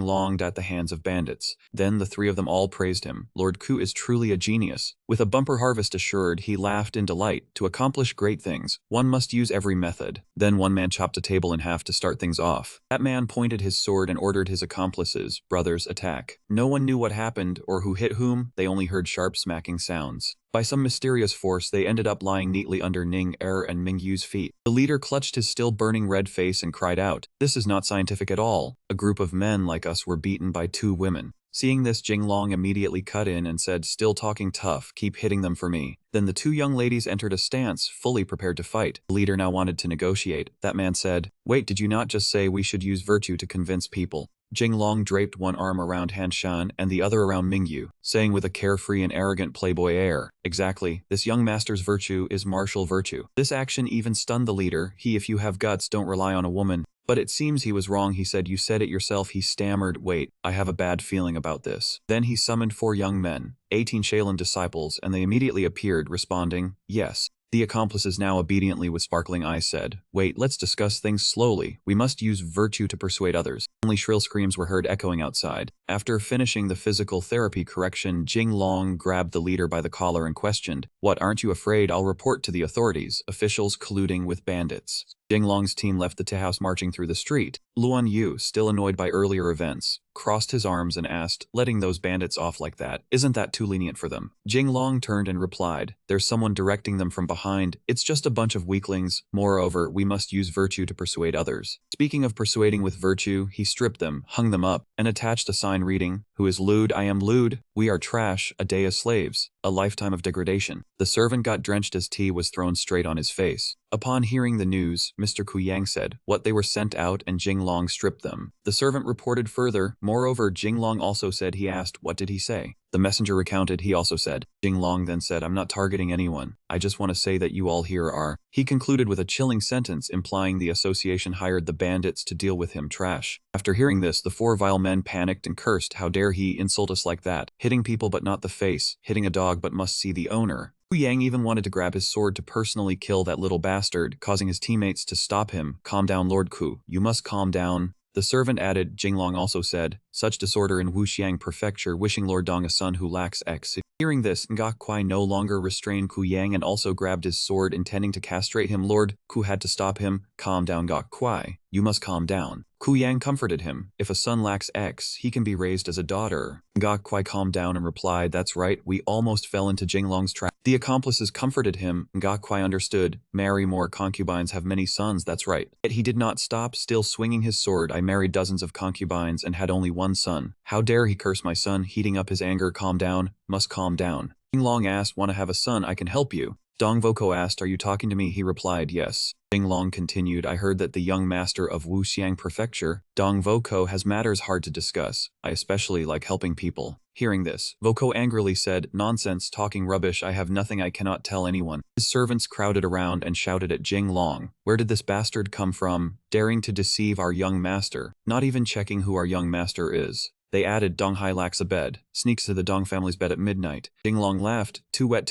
Longed at the hands of bandits. Then the three of them all praised him. Lord Ku is truly a genius. With a bumper harvest assured, he laughed in delight. To accomplish great things, one must use every method. Then one man chopped a table in half to start things off. That man pointed his sword and ordered his accomplices, brothers, attack. No one knew what happened or who hit whom, they only heard sharp smacking sounds. By some mysterious force, they ended up lying neatly under Ning Er and Mingyu's feet. The leader clutched his still burning red face and cried out, "This is not scientific at all. A group of men like us were beaten by 2 women. Seeing this, Jing Long immediately cut in and said, still talking tough, keep hitting them for me. Then the 2 young ladies entered a stance, fully prepared to fight. The leader now wanted to negotiate. That man said, wait, did you not just say we should use virtue to convince people? Jing Long draped one arm around Han Shan and the other around Mingyu, saying with a carefree and arrogant playboy air, exactly, this young master's virtue is martial virtue. This action even stunned the leader. If you have guts, don't rely on a woman. But it seems he was wrong. He said, you said it yourself. He stammered, wait, I have a bad feeling about this. Then he summoned 4 young men, 18 Shaolin disciples, and they immediately appeared, responding, yes. The accomplices now obediently with sparkling eyes said, wait, let's discuss things slowly. We must use virtue to persuade others. Only shrill screams were heard echoing outside. After finishing the physical therapy correction, Jing Long grabbed the leader by the collar and questioned, what, aren't you afraid? I'll report to the authorities. Officials colluding with bandits. Jing Long's team left the tea house marching through the street. Luan Yu, still annoyed by earlier events, crossed his arms and asked, letting those bandits off like that, isn't that too lenient for them? Jing Long turned and replied, there's someone directing them from behind. It's just a bunch of weaklings. Moreover, we must use virtue to persuade others. Speaking of persuading with virtue, he stripped them, hung them up, and attached a sign reading, who is lewd? I am lewd. We are trash, a day as slaves, a lifetime of degradation. The servant got drenched as tea was thrown straight on his face. Upon hearing the news, Mr. Ku Yang said, what, they were sent out and Jing Long stripped them. The servant reported further, moreover Jing Long also said, he asked, what did he say? The messenger recounted, he also said. Jing Long then said, I'm not targeting anyone. I just want to say that you all here are. He concluded with a chilling sentence implying the association hired the bandits to deal with him trash. After hearing this, the 4 vile men panicked and cursed, how dare he insult us like that, hitting people but not the face, hitting a dog but must see the owner. Ku Yang even wanted to grab his sword to personally kill that little bastard, causing his teammates to stop him. Calm down, Lord Ku. You must calm down. The servant added, Jing Long also said, such disorder in Wuxiang Prefecture, wishing Lord Dong a son who lacks X. Hearing this, Ngak Kwai no longer restrained Ku Yang and also grabbed his sword intending to castrate him. Lord Ku had to stop him. Calm down, Ngak Kwai. You must calm down. Ku Yang comforted him. If a son lacks X, he can be raised as a daughter. Ngak Kwai calmed down and replied, that's right, we almost fell into Jing Long's trap. The accomplices comforted him. Ngak Kwai understood. Marry more concubines, have many sons, that's right. Yet he did not stop, still swinging his sword. I married dozens of concubines and had only 1 son. How dare he curse my son? Heating up his anger, calm down, must calm down. Jing Long asked, want to have a son? I can help you. Dong Voko asked, are you talking to me? He replied, yes. Jing Long continued, I heard that the young master of Wuxiang Prefecture, Dong Voko, has matters hard to discuss. I especially like helping people. Hearing this, Voko angrily said, nonsense, talking rubbish, I have nothing, I cannot tell anyone. His servants crowded around and shouted at Jing Long, where did this bastard come from, daring to deceive our young master, not even checking who our young master is. They added, Dong Hai lacks a bed, sneaks to the Dong family's bed at midnight. Jing Long laughed, too wet,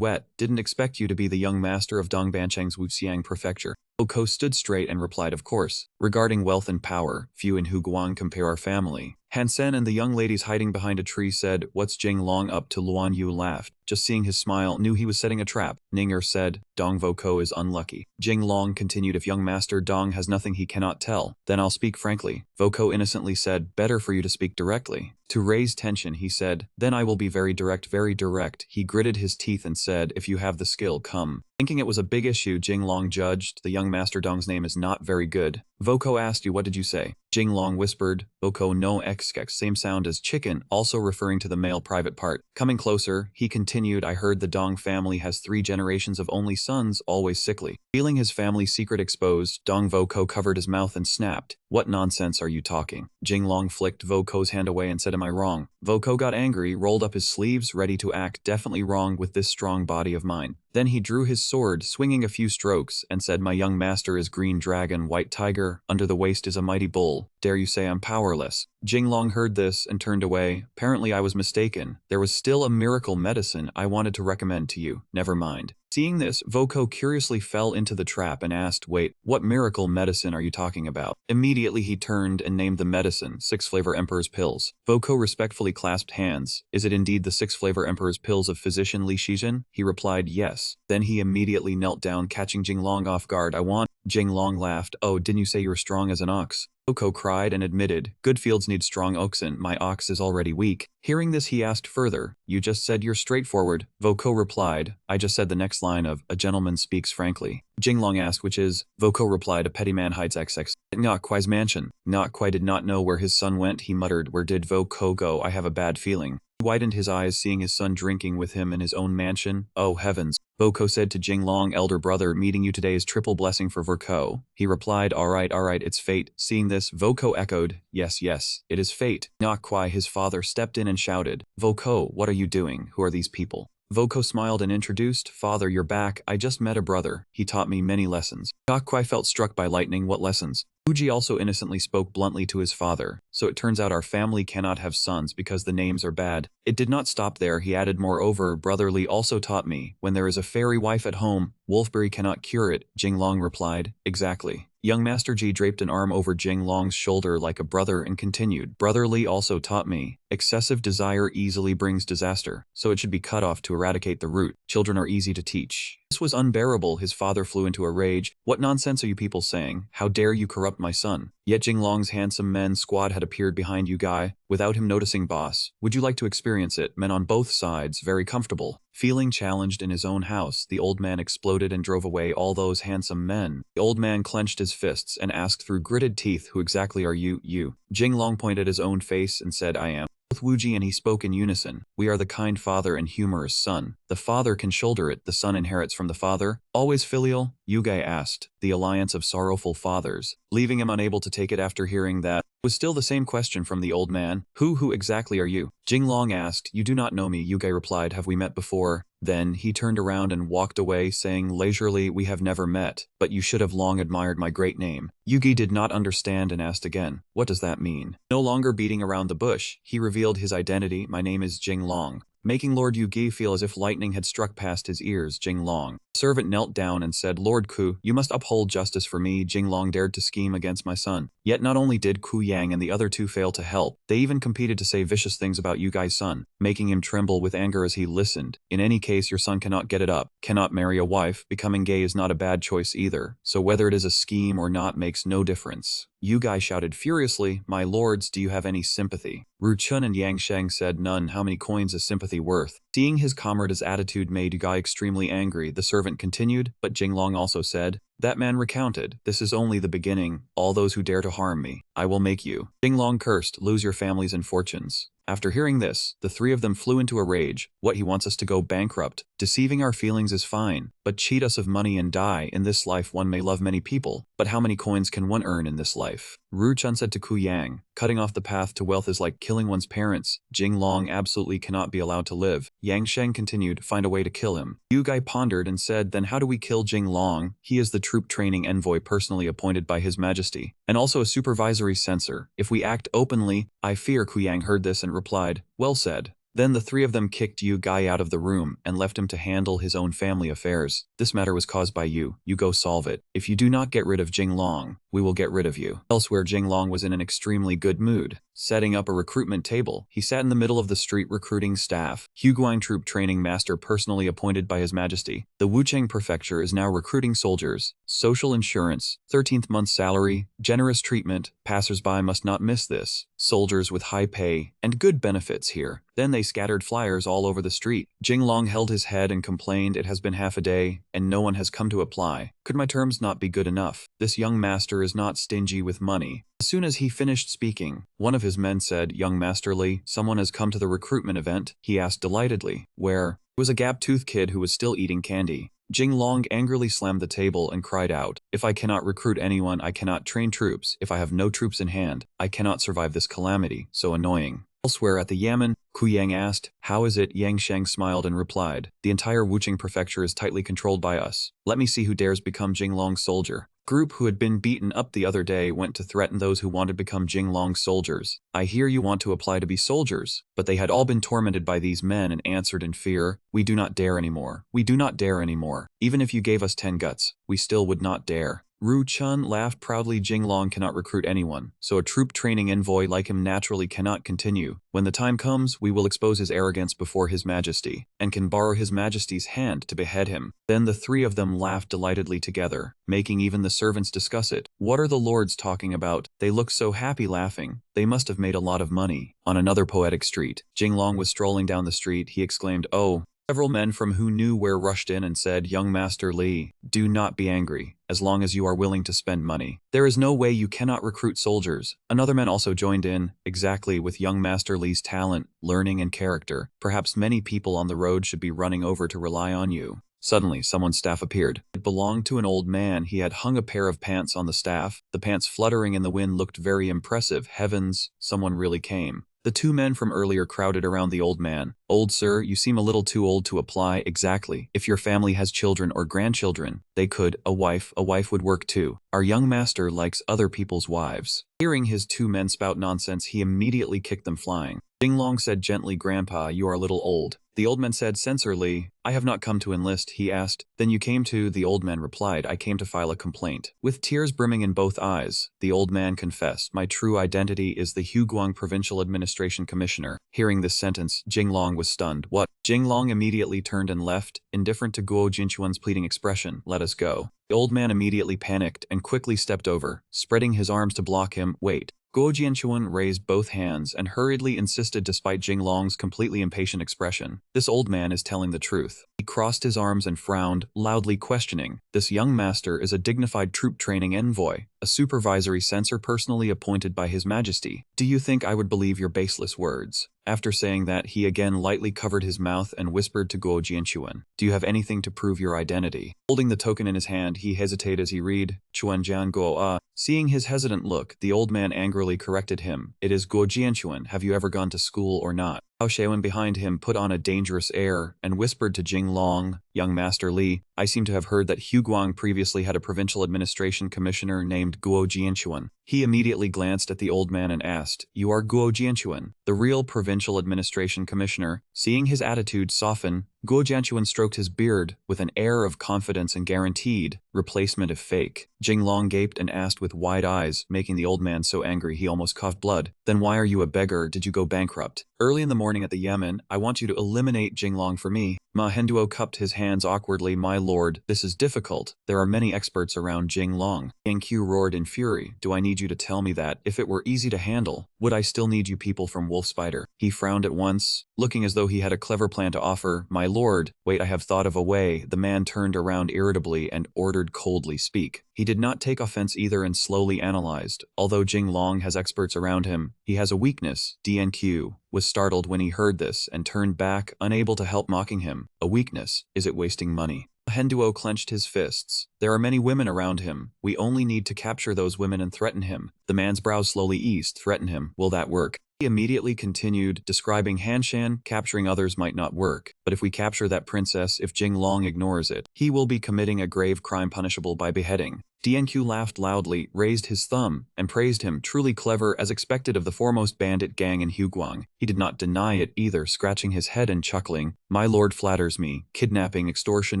didn't expect you to be the young master of Dong Banchang's Wuxiang Prefecture. Voko stood straight and replied, of course. Regarding wealth and power, few in Huguang compare our family. Han Sen and the young ladies hiding behind a tree said, what's Jing Long up to? Luan Yu laughed. Just seeing his smile, knew he was setting a trap. Ninger said, Dong Voko is unlucky. Jing Long continued, if young master Dong has nothing he cannot tell, then I'll speak frankly. Voko innocently said, better for you to speak directly. To raise tension, he said, then I will be very direct, very direct. He gritted his teeth and said, if you have the skill, come. Thinking it was a big issue, Jing Long judged, the young master Dong's name is not very good. Voko asked you, what did you say? Jinglong whispered, Boko no xx, same sound as chicken, also referring to the male private part. Coming closer, he continued, I heard the Dong family has 3 generations of only sons, always sickly. Feeling his family's secret exposed, Dong Voko covered his mouth and snapped. What nonsense are you talking? Jinglong flicked Voko's hand away and said, am I wrong? Voko got angry, rolled up his sleeves, ready to act definitely wrong with this strong body of mine. Then he drew his sword, swinging a few strokes, and said, my young master is green dragon, white tiger, under the waist is a mighty bull. Dare you say I'm powerless? Jinglong heard this and turned away. Apparently I was mistaken. There was still a miracle medicine I wanted to recommend to you. Never mind. Seeing this, Voko curiously fell into the trap and asked, wait, what miracle medicine are you talking about? Immediately he turned and named the medicine, 6 Flavor Emperor's Pills. Voko respectfully clasped hands. Is it indeed the 6 Flavor Emperor's Pills of physician Li Shizhen? He replied, yes. Then he immediately knelt down, catching Jinglong off guard. I want. Jinglong laughed. Oh, didn't you say you were strong as an ox? Voko cried and admitted, good fields need strong oxen, my ox is already weak. Hearing this he asked further, you just said you're straightforward. Voko replied, I just said the next line of, a gentleman speaks frankly. Jinglong asked which is, Voko replied, a petty man hides XX. Not Kwai's mansion. Not Kwai did not know where his son went, he muttered, where did Voko go? I have a bad feeling. He widened his eyes seeing his son drinking with him in his own mansion. Oh heavens. Voko said to Jinglong, elder brother, meeting you today is triple blessing for Voko. He replied, alright, it's fate. Seeing this, Voko echoed, yes, it is fate. Not Kwai, his father, stepped in and shouted, Voko, what are you doing? Who are these people? Voko smiled and introduced, Father, you're back. I just met a brother. He taught me many lessons. Not Kwai felt struck by lightning. What lessons? Fuji also innocently spoke bluntly to his father, so it turns out our family cannot have sons because the names are bad. It did not stop there, he added, moreover, Brother Li also taught me, when there is a fairy wife at home, Wolfberry cannot cure it. Jinglong replied, exactly. Young Master Ji draped an arm over Jinglong's shoulder like a brother and continued, Brother Li also taught me, excessive desire easily brings disaster, so it should be cut off to eradicate the root. Children are easy to teach. This was unbearable. His father flew into a rage. What nonsense are you people saying? How dare you corrupt my son? Yet Jinglong's handsome men squad had appeared behind you guy, without him noticing boss. Would you like to experience it? Men on both sides, very comfortable. Feeling challenged in his own house, the old man exploded and drove away all those handsome men. The old man clenched his fists and asked through gritted teeth, who exactly are you? Jinglong pointed his own face and said, I am. Both Wuji and he spoke in unison. We are the kind father and humorous son. The father can shoulder it, the son inherits from the father. Always filial? Yugai asked. The alliance of sorrowful fathers. Leaving him unable to take it after hearing that, was still the same question from the old man. Who exactly are you? Jinglong asked. You do not know me, Yugai replied. Have we met before? Then he turned around and walked away, saying leisurely, we have never met, but you should have long admired my great name. Yugi did not understand and asked again, what does that mean? No longer beating around the bush, he revealed his identity, my name is Jinglong. Making Lord Yugi feel as if lightning had struck past his ears, Jinglong. The servant knelt down and said, Lord Ku, you must uphold justice for me. Jinglong dared to scheme against my son. Yet not only did Ku Yang and the other two fail to help, they even competed to say vicious things about Yugai's son, making him tremble with anger as he listened. In any case, your son cannot get it up, cannot marry a wife, becoming gay is not a bad choice either, so whether it is a scheme or not makes no difference. Yugai shouted furiously, my lords, do you have any sympathy? Ru Chun and Yang Sheng said none. How many coins is sympathy worth? Seeing his comrade's attitude made Yugai extremely angry, the servant continued, but Jinglong also said, that man recounted, this is only the beginning, all those who dare to harm me, I will make you. Jinglong cursed, lose your families and fortunes. After hearing this, the three of them flew into a rage. What, he wants us to go bankrupt? Deceiving our feelings is fine, but cheat us of money and die. In this life one may love many people, but how many coins can one earn in this life? Ru Chun said to Ku Yang, cutting off the path to wealth is like killing one's parents. Jinglong absolutely cannot be allowed to live. Yang Sheng continued, find a way to kill him. Yugai pondered and said, then how do we kill Jinglong? He is the troop training envoy personally appointed by His Majesty, and also a supervisory censor. If we act openly, I fear. Ku Yang heard this and replied, well said. Then the three of them kicked Yugai out of the room and left him to handle his own family affairs. This matter was caused by you. You go solve it. If you do not get rid of Jinglong, we will get rid of you. Elsewhere, Jinglong was in an extremely good mood. Setting up a recruitment table, he sat in the middle of the street recruiting staff. Huguang troop training master personally appointed by His Majesty. The Wuchang prefecture is now recruiting soldiers. Social insurance, 13th month salary, generous treatment. Passers-by must not miss this. Soldiers with high pay and good benefits here. Then they scattered flyers all over the street. Jinglong held his head and complained, it has been half a day, and no one has come to apply. Could my terms not be good enough? This young master is not stingy with money. As soon as he finished speaking, one of his men said, "Young Master Lee, someone has come to the recruitment event." He asked delightedly, "Where?" It was a gap-toothed kid who was still eating candy. Jinglong angrily slammed the table and cried out, "If I cannot recruit anyone, I cannot train troops. If I have no troops in hand, I cannot survive this calamity. So annoying." Elsewhere at the Yamen, Ku Yang asked, "How is it?" Yang Sheng smiled and replied, "The entire Wuching prefecture is tightly controlled by us. Let me see who dares become Jinglong's soldier." Group who had been beaten up the other day went to threaten those who wanted to become Jinglong's soldiers. "I hear you want to apply to be soldiers." But they had all been tormented by these men and answered in fear, "We do not dare anymore. We do not dare anymore. Even if you gave us 10 guts, we still would not dare." Ru Chun laughed proudly. Jinglong cannot recruit anyone, so a troop training envoy like him naturally cannot continue. When the time comes, we will expose his arrogance before His Majesty, and can borrow His Majesty's hand to behead him. Then the three of them laughed delightedly together, making even the servants discuss it. "What are the lords talking about? They look so happy laughing. They must have made a lot of money." On another poetic street, Jinglong was strolling down the street. He exclaimed, "Oh!" Several men from who knew where rushed in and said, "Young Master Lee, do not be angry, as long as you are willing to spend money. There is no way you cannot recruit soldiers." Another man also joined in, "Exactly, with young Master Lee's talent, learning and character, perhaps many people on the road should be running over to rely on you." Suddenly, someone's staff appeared. It belonged to an old man. He had hung a pair of pants on the staff. The pants fluttering in the wind looked very impressive. Heavens, someone really came. The two men from earlier crowded around the old man. "Old sir, you seem a little too old to apply." "Exactly. If your family has children or grandchildren, they could. A wife would work too. Our young master likes other people's wives." Hearing his two men spout nonsense, he immediately kicked them flying. Jinglong said gently, "Grandpa, you are a little old." The old man said, "Censor Lee, I have not come to enlist." He asked, "Then you came to?" The old man replied, "I came to file a complaint." With tears brimming in both eyes, the old man confessed, "My true identity is the Huguang Provincial Administration Commissioner." Hearing this sentence, Jinglong was stunned. "What?" Jinglong immediately turned and left, indifferent to Guo Jinchuan's pleading expression. "Let us go." The old man immediately panicked and quickly stepped over, spreading his arms to block him. "Wait." Guo Jianchuan raised both hands and hurriedly insisted despite Jinglong's completely impatient expression. "This old man is telling the truth." He crossed his arms and frowned, loudly questioning. "This young master is a dignified troop training envoy, a supervisory censor personally appointed by His Majesty. Do you think I would believe your baseless words?" After saying that, he again lightly covered his mouth and whispered to Guo Jianchuan, "Do you have anything to prove your identity?" Holding the token in his hand, he hesitated as he read, "Chuanjian Guo." Seeing his hesitant look, the old man angrily corrected him. "It is Guo Jianchuan. Have you ever gone to school or not?" Hao Shaowen behind him put on a dangerous air and whispered to Jinglong, "Young Master Lee, I seem to have heard that Huguang previously had a provincial administration commissioner named Guo Jianchuan." He immediately glanced at the old man and asked, "You are Guo Jianchuan, the real provincial administration commissioner?" Seeing his attitude soften, Guo Jianchuan stroked his beard with an air of confidence and guaranteed replacement if fake. Jinglong gaped and asked with wide eyes, making the old man so angry he almost coughed blood, "Then why are you a beggar? Did you go bankrupt?" Early in the morning at the Yemen, "I want you to eliminate Jinglong for me." Mahenduo cupped his hands awkwardly. "My lord, this is difficult. There are many experts around Jinglong." Yang Q roared in fury, "Do I need you to tell me that? If it were easy to handle, would I still need you people from Wolf Spider?" He frowned at once, looking as though he had a clever plan to offer. "My lord, wait, I have thought of a way." The man turned around irritably and ordered coldly, "Speak." He did not take offense either and slowly analyzed. Although Jinglong has experts around him, he has a weakness. DNQ was startled when he heard this and turned back, unable to help mocking him. "A weakness? Is it wasting money?" Henduo clenched his fists. "There are many women around him. We only need to capture those women and threaten him." The man's brows slowly eased. "Threaten him? Will that work?" He immediately continued, describing Hanshan. "Capturing others might not work, but if we capture that princess, if Jinglong ignores it, he will be committing a grave crime punishable by beheading." DNQ laughed loudly, raised his thumb, and praised him, "Truly clever, as expected of the foremost bandit gang in Huguang." He did not deny it either, scratching his head and chuckling. "My lord flatters me. Kidnapping, extortion,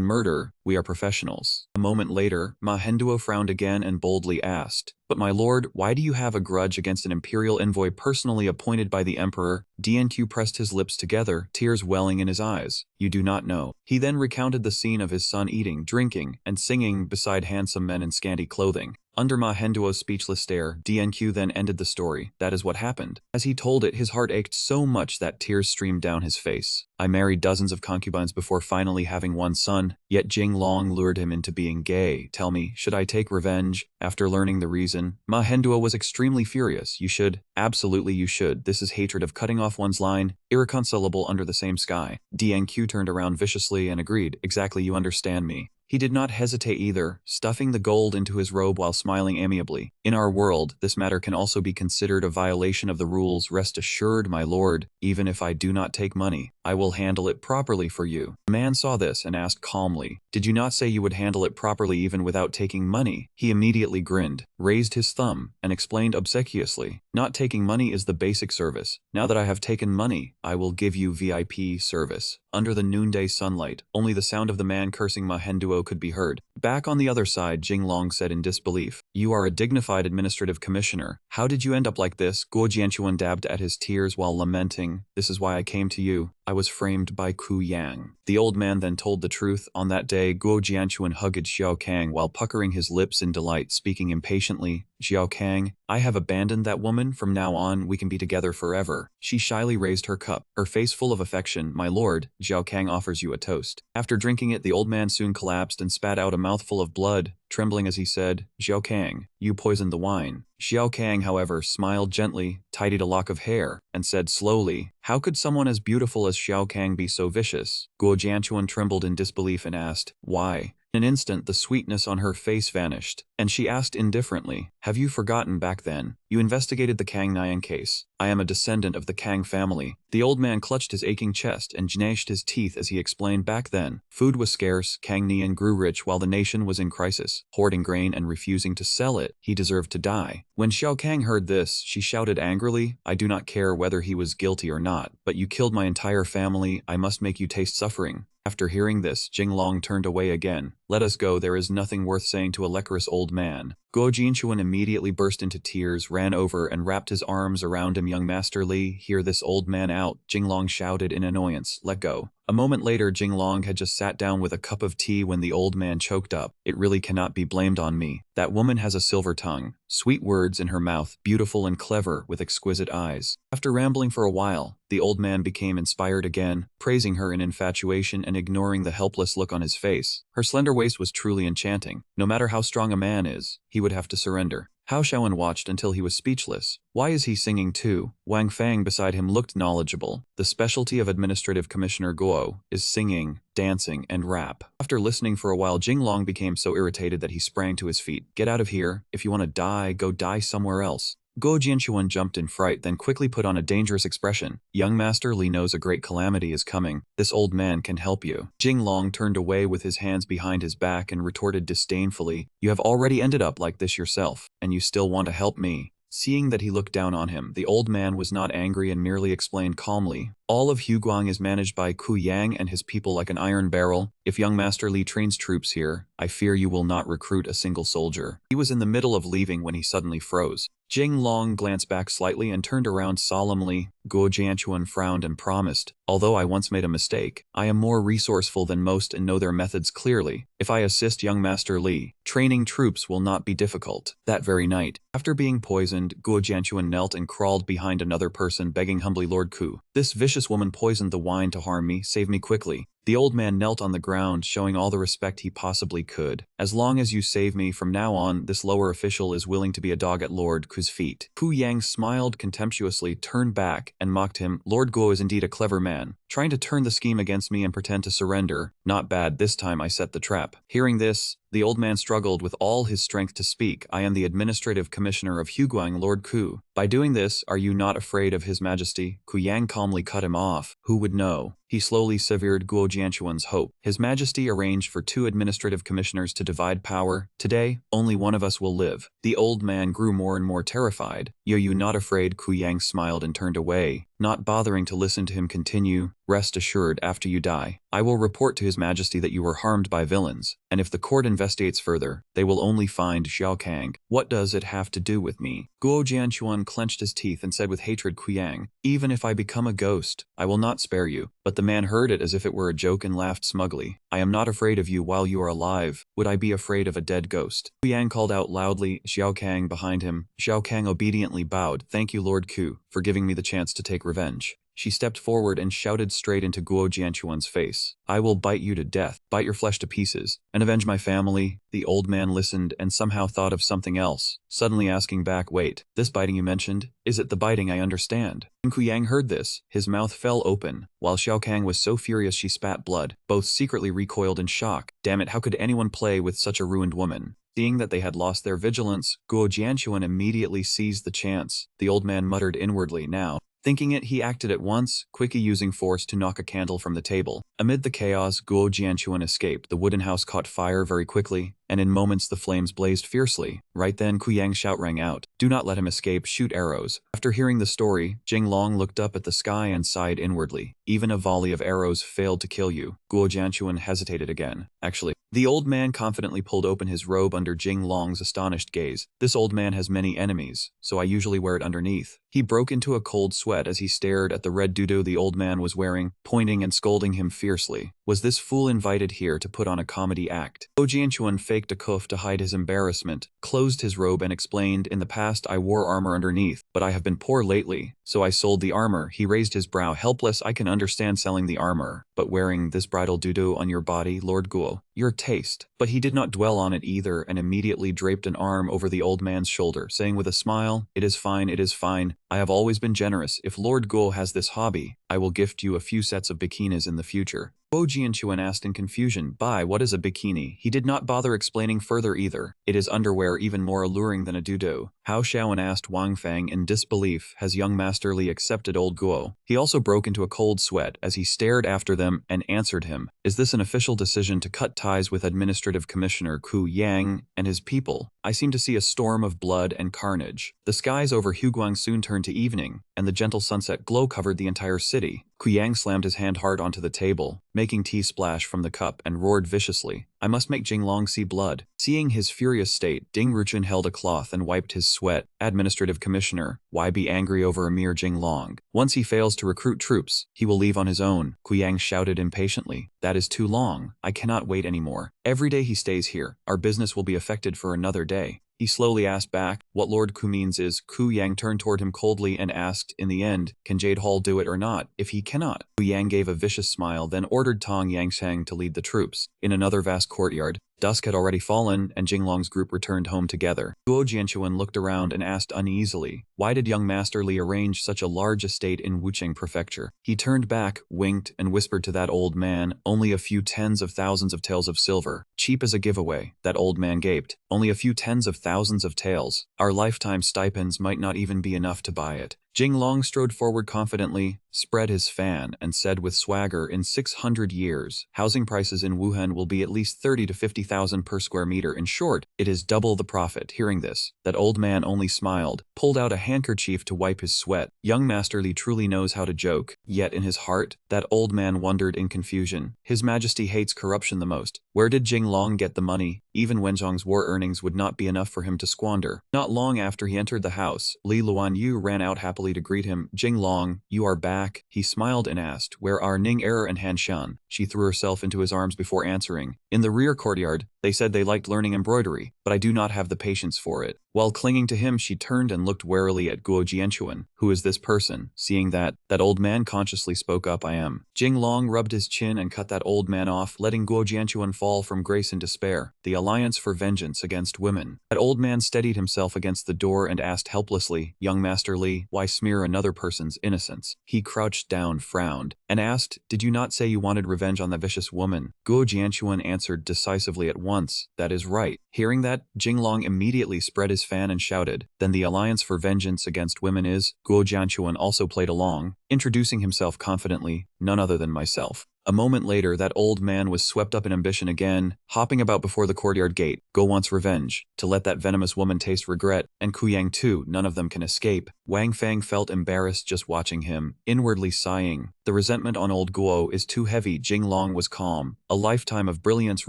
murder. We are professionals." A moment later, Mahenduo frowned again and boldly asked, "But my lord, why do you have a grudge against an imperial envoy personally appointed by the emperor?" DNQ pressed his lips together, tears welling in his eyes. "You do not know." He then recounted the scene of his son eating, drinking, and singing beside handsome men in scanty clothing. Under Ma Henduo's speechless stare, DNQ then ended the story. That is what happened. As he told it, his heart ached so much that tears streamed down his face. I married dozens of concubines before finally having one son, yet Jing Long lured him into being gay. Tell me, should I take revenge? After learning the reason, Ma Henduo was extremely furious. You should. Absolutely you should. This is hatred of cutting off one's line, irreconcilable under the same sky. DNQ turned around viciously and agreed. Exactly, you understand me. He did not hesitate either, stuffing the gold into his robe while smiling amiably. In our world, this matter can also be considered a violation of the rules. Rest assured, my lord, even if I do not take money, I will handle it properly for you. The man saw this and asked calmly, did you not say you would handle it properly even without taking money? He immediately grinned, raised his thumb, and explained obsequiously, not taking money is the basic service. Now that I have taken money, I will give you VIP service. Under the noonday sunlight, only the sound of the man cursing Ma Henduo could be heard. Back on the other side, Jing Long said in disbelief, you are a dignified administrative commissioner. How did you end up like this? Guo Jianchuan dabbed at his tears while lamenting, this is why I came to you. I was framed by Ku Yang. The old man then told the truth. On that day, Guo Jianchuan hugged Xiao Kang while puckering his lips in delight, speaking impatiently, Xiao Kang, I have abandoned that woman. From now on, we can be together forever. She shyly raised her cup, her face full of affection. My lord, Xiao Kang offers you a toast. After drinking it, the old man soon collapsed and spat out a mouthful of blood, trembling as he said, Xiao Kang, you poisoned the wine. Xiao Kang, however, smiled gently, tidied a lock of hair, and said slowly, how could someone as beautiful as Xiao Kang be so vicious? Guo Jianchuan trembled in disbelief and asked, why? In an instant, the sweetness on her face vanished, and she asked indifferently, have you forgotten back then? You investigated the Kang Nian case. I am a descendant of the Kang family. The old man clutched his aching chest and gnashed his teeth as he explained back then. Food was scarce, Kang Nian grew rich while the nation was in crisis, hoarding grain and refusing to sell it. He deserved to die. When Xiao Kang heard this, she shouted angrily, I do not care whether he was guilty or not, but you killed my entire family. I must make you taste suffering. After hearing this, Jing Long turned away again. Let us go, there is nothing worth saying to a lecherous old man. Guo Jianchuan immediately burst into tears, ran over and wrapped his arms around him. Young Master Li, hear this old man out, Jing Long shouted in annoyance. Let go. A moment later, Jing Long had just sat down with a cup of tea when the old man choked up. It really cannot be blamed on me. That woman has a silver tongue, sweet words in her mouth, beautiful and clever with exquisite eyes. After rambling for a while, the old man became inspired again, praising her in infatuation and ignoring the helpless look on his face. Her slender waist was truly enchanting. No matter how strong a man is, he would have to surrender. Hao Shaoan watched until he was speechless. Why is he singing too? Wang Fang beside him looked knowledgeable. The specialty of Administrative Commissioner Guo is singing, dancing, and rap. After listening for a while, Jing Long became so irritated that he sprang to his feet. Get out of here. If you want to die, go die somewhere else. Guo Jianchuan jumped in fright, then quickly put on a dangerous expression. Young Master Li knows a great calamity is coming. This old man can help you. Jing Long turned away with his hands behind his back and retorted disdainfully, you have already ended up like this yourself, and you still want to help me. Seeing that he looked down on him, the old man was not angry and merely explained calmly, all of Huguang is managed by Ku Yang and his people like an iron barrel. If young Master Li trains troops here, I fear you will not recruit a single soldier. He was in the middle of leaving when he suddenly froze. Jing Long glanced back slightly and turned around solemnly. Guo Jianchuan frowned and promised, although I once made a mistake, I am more resourceful than most and know their methods clearly. If I assist young Master Li, training troops will not be difficult. That very night, after being poisoned, Guo Jianchuan knelt and crawled behind another person begging humbly, Lord Ku, this vicious woman poisoned the wine to harm me, save me quickly. The old man knelt on the ground, showing all the respect he possibly could. As long as you save me from now on, this lower official is willing to be a dog at Lord Ku's feet. Ku Yang smiled contemptuously, turned back, and mocked him. Lord Guo is indeed a clever man, trying to turn the scheme against me and pretend to surrender. Not bad, this time I set the trap. Hearing this, the old man struggled with all his strength to speak. I am the administrative commissioner of Huguang, Lord Ku. By doing this, are you not afraid of His Majesty? Ku Yang calmly cut him off. Who would know? He slowly severed Guo Jianchuan's hope. His Majesty arranged for 2 administrative commissioners to divide power. Today, only one of us will live. The old man grew more and more terrified. Are you not afraid? Ku Yang smiled and turned away. not bothering to listen to him continue. Rest assured, after you die, I will report to His Majesty that you were harmed by villains, and if the court investigates further, they will only find Xiao Kang. What does it have to do with me? Guo Jianchuan clenched his teeth and said with hatred, Kuyang, even if I become a ghost, I will not spare you. But the man heard it as if it were a joke and laughed smugly. I am not afraid of you while you are alive. Would I be afraid of a dead ghost? Kuyang called out loudly, Xiao Kang behind him. Xiao Kang obediently bowed. Thank you, Lord Ku, for giving me the chance to take revenge. She stepped forward and shouted straight into Guo Jianchuan's face. I will bite you to death, bite your flesh to pieces, and avenge my family. The old man listened and somehow thought of something else, suddenly asking back, wait, this biting you mentioned, is it the biting I understand? When Kuyang heard this, his mouth fell open, while Xiao Kang was so furious she spat blood. Both secretly recoiled in shock. Damn it, how could anyone play with such a ruined woman? Seeing that they had lost their vigilance, Guo Jianchuan immediately seized the chance. The old man muttered inwardly, now. Thinking it, he acted at once, quickly using force to knock a candle from the table. Amid the chaos, Guo Jianchuan escaped. The wooden house caught fire very quickly, and in moments the flames blazed fiercely. Right then, Kuyang's shout rang out, do not let him escape, shoot arrows. After hearing the story, Jinglong looked up at the sky and sighed inwardly. Even a volley of arrows failed to kill you. Guo Jianchuan hesitated again. Actually, the old man confidently pulled open his robe under Jinglong's astonished gaze. This old man has many enemies, so I usually wear it underneath. He broke into a cold sweat as he stared at the red doodoo the old man was wearing, pointing and scolding him fiercely. Was this fool invited here to put on a comedy act? Guo Jianchuan faked a cough to hide his embarrassment, closed his robe and explained, in the past I wore armor underneath, but I have been poor lately, so I sold the armor. He raised his brow. Helpless, I can understand selling the armor, but wearing this bridal doodoo on your body, Lord Guo, your taste. But he did not dwell on it either and immediately draped an arm over the old man's shoulder, saying with a smile, it is fine, it is fine. I have always been generous. If Lord Guo has this hobby, I will gift you a few sets of bikinis in the future. Guo Jianchuan asked in confusion, "By what is a bikini?" He did not bother explaining further either. It is underwear even more alluring than a doodoo. Hao Xiaoan asked Wang Fang in disbelief. Has young Master Li accepted old Guo? He also broke into a cold sweat as he stared after them and answered him. Is this an official decision to cut ties with Administrative Commissioner Ku Yang and his people? I seem to see a storm of blood and carnage. The skies over Huguang soon turned to evening, and the gentle sunset glow covered the entire city. Ku Yang slammed his hand hard onto the table, making tea splash from the cup, and roared viciously, I must make Jinglong see blood. Seeing his furious state, Ding Ruchun held a cloth and wiped his sweat. Administrative Commissioner, why be angry over a mere Jinglong? Once he fails to recruit troops, he will leave on his own. Ku Yang shouted impatiently, that is too long. I cannot wait anymore. Every day he stays here, our business will be affected for another day. He slowly asked back, what Lord Ku means is, Ku Yang turned toward him coldly and asked, in the end, can Jade Hall do it or not? If he cannot, Ku Yang gave a vicious smile, then ordered Tong Yangsheng to lead the troops. In another vast courtyard, dusk had already fallen and Jinglong's group returned home together. Guo Jianchuan looked around and asked uneasily, why did young Master Li arrange such a large estate in Wucheng Prefecture? He turned back, winked, and whispered to that old man, only a few tens of thousands of taels of silver. Cheap as a giveaway. That old man gaped. Only a few tens of thousands of taels. Our lifetime stipends might not even be enough to buy it. Jinglong strode forward confidently, spread his fan, and said with swagger, in 600 years, housing prices in Wuhan will be at least 30 to 50,000 per square meter. In short, it is double the profit. Hearing this, that old man only smiled, pulled out a handkerchief to wipe his sweat. Young Master Li truly knows how to joke, yet in his heart, that old man wondered in confusion. His Majesty hates corruption the most. Where did Jinglong get the money? Even Wenzhong's war earnings would not be enough for him to squander. Not long after he entered the house, Li Luanyu ran out happily to greet him. Jinglong, you are back. He smiled and asked, where are Ning Er and Han Shan? She threw herself into his arms before answering. In the rear courtyard, they said they liked learning embroidery, but I do not have the patience for it. While clinging to him, she turned and looked warily at Guo Jianchuan. Who is this person? Seeing that old man consciously spoke up, I am. Jinglong rubbed his chin and cut that old man off, letting Guo Jianchuan fall from grace and despair. The Alliance for Vengeance Against Women. That old man steadied himself against the door and asked helplessly, young Master Li, why smear another person's innocence? He crouched down, frowned, and asked, did you not say you wanted revenge on that vicious woman? Guo Jianchuan answered decisively at once, that is right. Hearing that, Jinglong immediately spread his fan and shouted, then the Alliance for Vengeance Against Women is? Guo Jianchuan also played along, introducing himself confidently, none other than myself. A moment later, that old man was swept up in ambition again, hopping about before the courtyard gate. Go wants revenge, to let that venomous woman taste regret, and Kuyang too, none of them can escape. Wang Fang felt embarrassed just watching him, inwardly sighing. The resentment on old Guo is too heavy. Jinglong was calm. A lifetime of brilliance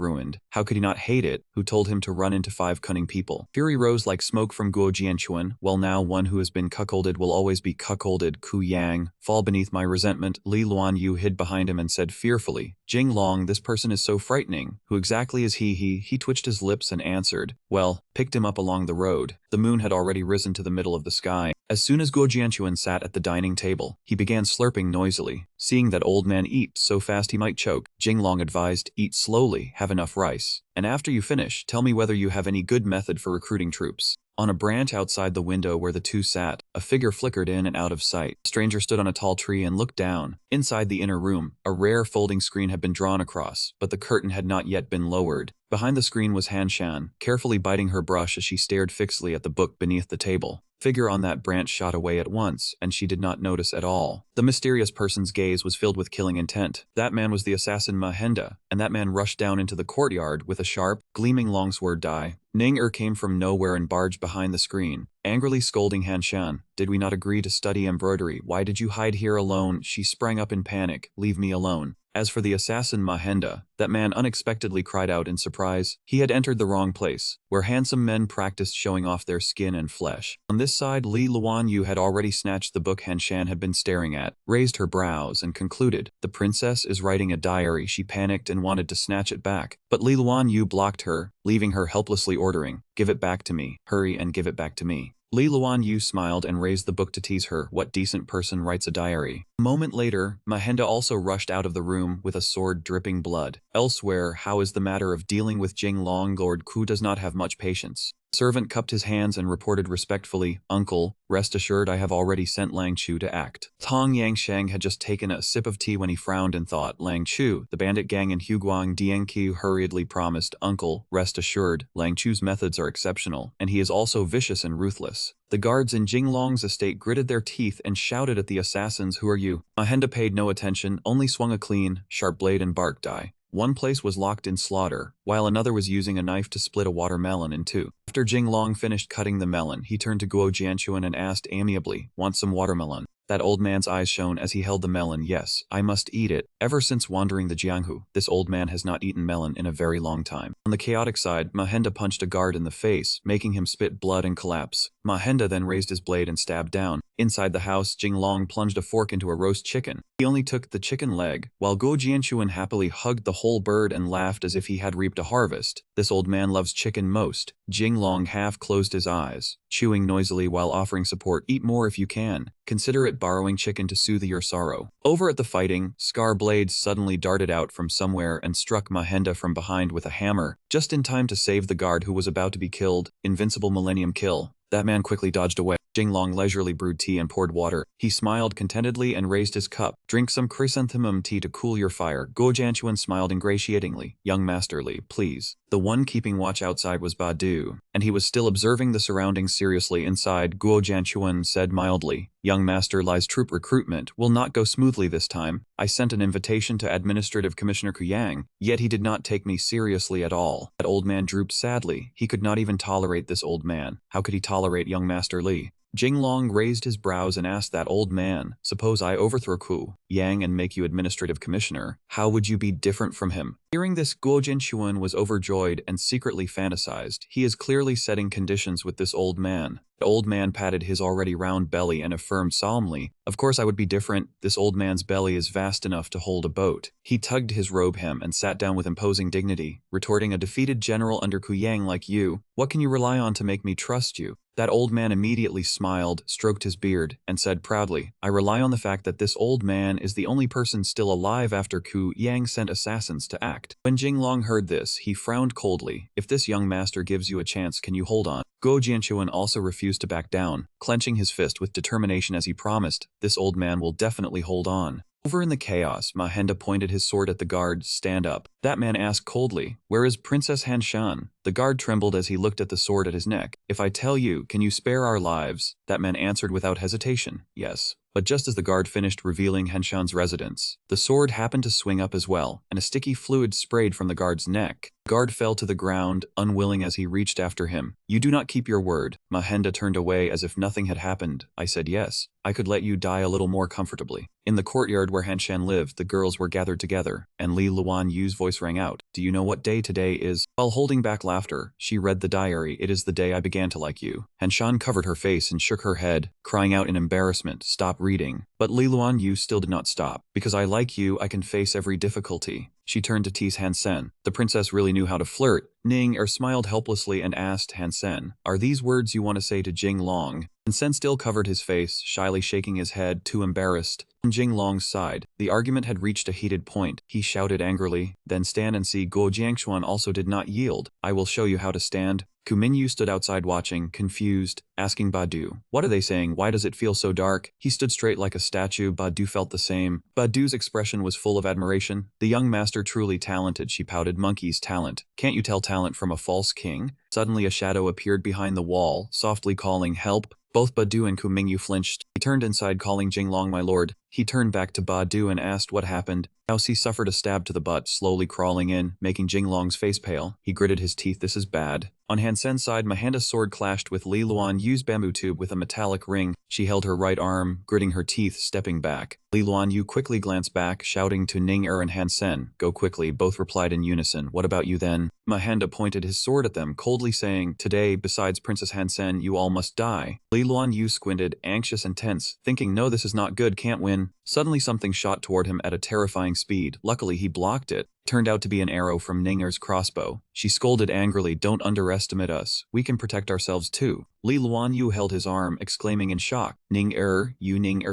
ruined. How could he not hate it? Who told him to run into 5 cunning people? Fury rose like smoke from Guo Jianchuan. Well, now one who has been cuckolded will always be cuckolded. Kuyang, fall beneath my resentment. Li Luan Yu hid behind him and said fearfully, Jinglong, this person is so frightening. Who exactly is he? He twitched his lips and answered, well, picked him up along the road. The moon had already risen to the middle of the sky. As soon as Guo Jianchuan sat at the dining table, he began slurping noisily. Seeing that old man eat so fast he might choke, Jinglong advised, eat slowly, have enough rice. And after you finish, tell me whether you have any good method for recruiting troops. On a branch outside the window where the two sat, a figure flickered in and out of sight. A stranger stood on a tall tree and looked down. Inside the inner room, a rare folding screen had been drawn across, but the curtain had not yet been lowered. Behind the screen was Han Shan, carefully biting her brush as she stared fixedly at the book beneath the table. Figure on that branch shot away at once, and she did not notice at all. The mysterious person's gaze was filled with killing intent. That man was the assassin Mahenda, and that man rushed down into the courtyard with a sharp, gleaming longsword die. Ning came from nowhere and barged behind the screen, angrily scolding Han Shan. Did we not agree to study embroidery? Why did you hide here alone? She sprang up in panic. Leave me alone. As for the assassin Mahenda, that man unexpectedly cried out in surprise. He had entered the wrong place, where handsome men practiced showing off their skin and flesh. On this side, Li Luan Yu had already snatched the book Han Shan had been staring at, raised her brows, and concluded, the princess is writing a diary. She panicked and wanted to snatch it back, but Li Luan Yu blocked her, leaving her helplessly ordering, give it back to me. Hurry and give it back to me. Li Luan Yu smiled and raised the book to tease her. What decent person writes a diary? A moment later, Mahenda also rushed out of the room with a sword dripping blood. Elsewhere, how is the matter of dealing with Jinglong? Lord Ku does not have much patience. The servant cupped his hands and reported respectfully, Uncle, rest assured I have already sent Lang Chu to act. Tong Yangsheng had just taken a sip of tea when he frowned and thought, Lang Chu, the bandit gang in Huguang Dianqiu hurriedly promised, Uncle, rest assured, Lang Chu's methods are exceptional, and he is also vicious and ruthless. The guards in Jinglong's estate gritted their teeth and shouted at the assassins, who are you? Mahenda paid no attention, only swung a clean, sharp blade and bark die. One place was locked in slaughter, while another was using a knife to split a watermelon in two. After Jinglong finished cutting the melon, he turned to Guo Jianchuan and asked amiably, want some watermelon? That old man's eyes shone as he held the melon. Yes, I must eat it. Ever since wandering the Jianghu, this old man has not eaten melon in a very long time. On the chaotic side, Mahenda punched a guard in the face, making him spit blood and collapse. Mahenda then raised his blade and stabbed down. Inside the house, Jinglong plunged a fork into a roast chicken. He only took the chicken leg, while Guo Jianchuan happily hugged the whole bird and laughed as if he had reaped a harvest. This old man loves chicken most. Jinglong half closed his eyes, chewing noisily while offering support. Eat more if you can. Consider it borrowing chicken to soothe your sorrow. Over at the fighting, Scar Blades suddenly darted out from somewhere and struck Mahenda from behind with a hammer, just in time to save the guard who was about to be killed. Invincible Millennium Kill. That man quickly dodged away. Jinglong leisurely brewed tea and poured water. He smiled contentedly and raised his cup. Drink some chrysanthemum tea to cool your fire. Guo Jianchuan smiled ingratiatingly. Young Master Li, please. The one keeping watch outside was Badu, and he was still observing the surroundings seriously inside. Guo Jianchuan said mildly, Young Master Li's troop recruitment will not go smoothly this time. I sent an invitation to Administrative Commissioner Kuyang, yet he did not take me seriously at all. That old man drooped sadly. He could not even tolerate this old man. How could he tolerate young Master Li? Jinglong raised his brows and asked that old man, suppose I overthrow Ku Yang and make you administrative commissioner, how would you be different from him? Hearing this, Guo Jianchuan was overjoyed and secretly fantasized. He is clearly setting conditions with this old man. The old man patted his already round belly and affirmed solemnly, of course I would be different. This old man's belly is vast enough to hold a boat. He tugged his robe hem and sat down with imposing dignity, retorting, a defeated general under Ku Yang like you, what can you rely on to make me trust you? That old man immediately smiled, stroked his beard, and said proudly, I rely on the fact that this old man is the only person still alive after Ku Yang sent assassins to act. When Jinglong heard this, he frowned coldly. If this young master gives you a chance, can you hold on? Guo Jianchuan also refused to back down, clenching his fist with determination as he promised, this old man will definitely hold on. Over in the chaos, Mahenda pointed his sword at the guard. Stand up. That man asked coldly, where is Princess Han Shan? The guard trembled as he looked at the sword at his neck. If I tell you, can you spare our lives? That man answered without hesitation, yes. But just as the guard finished revealing Henshan's residence, the sword happened to swing up as well, and a sticky fluid sprayed from the guard's neck. The guard fell to the ground, unwilling as he reached after him. "You do not keep your word." Mahenda turned away as if nothing had happened. "I said yes. I could let you die a little more comfortably." In the courtyard where Hanshan lived, the girls were gathered together, and Li Luan Yu's voice rang out. "Do you know what day today is?" While holding back laughter, she read the diary. "It is the day I began to like you." Hanshan covered her face and shook her head, crying out in embarrassment, "Stop reading." But Li Luan Yu still did not stop. "Because I like you, I can face every difficulty." She turned to tease Hansen. The princess really knew how to flirt. Ning smiled helplessly and asked Hansen, "Are these words you want to say to Jing Long?" Hansen still covered his face, shyly shaking his head, too embarrassed. On Jing Long's side, the argument had reached a heated point. He shouted angrily, "Then stand and see." Guo Jiangxuan also did not yield. "I will show you how to stand." Ku Mingyu stood outside watching, confused, asking Badu, "What are they saying? Why does it feel so dark?" He stood straight like a statue. Badu felt the same. Badu's expression was full of admiration. "The young master truly talented," she pouted. "Monkey's talent. Can't you tell talent from a false king?" Suddenly a shadow appeared behind the wall, softly calling, "Help!" Both Badu and Ku Mingyu flinched. He turned inside, calling, "Jing Long, my lord." He turned back to Badu and asked what happened. He suffered a stab to the butt, slowly crawling in, making Jing Long's face pale. He gritted his teeth. "This is bad." On Hansen's side, Mahanda's sword clashed with Li Luan Yu's bamboo tube with a metallic ring. She held her right arm, gritting her teeth, stepping back. Li Luan Yu quickly glanced back, shouting to Ning and Hansen, "Go quickly." Both replied in unison, "What about you then?" Mahanda pointed his sword at them, coldly saying, "Today, besides Princess Hansen, you all must die." Li Luan Yu squinted, anxious and tense, thinking, "No, this is not good, can't win." Suddenly something shot toward him at a terrifying speed. Luckily, he blocked it. Turned out to be an arrow from Ninger's crossbow. She scolded angrily, "Don't underestimate us. We can protect ourselves too." Li Luan Yu held his arm, exclaiming in shock. "Ning-er,"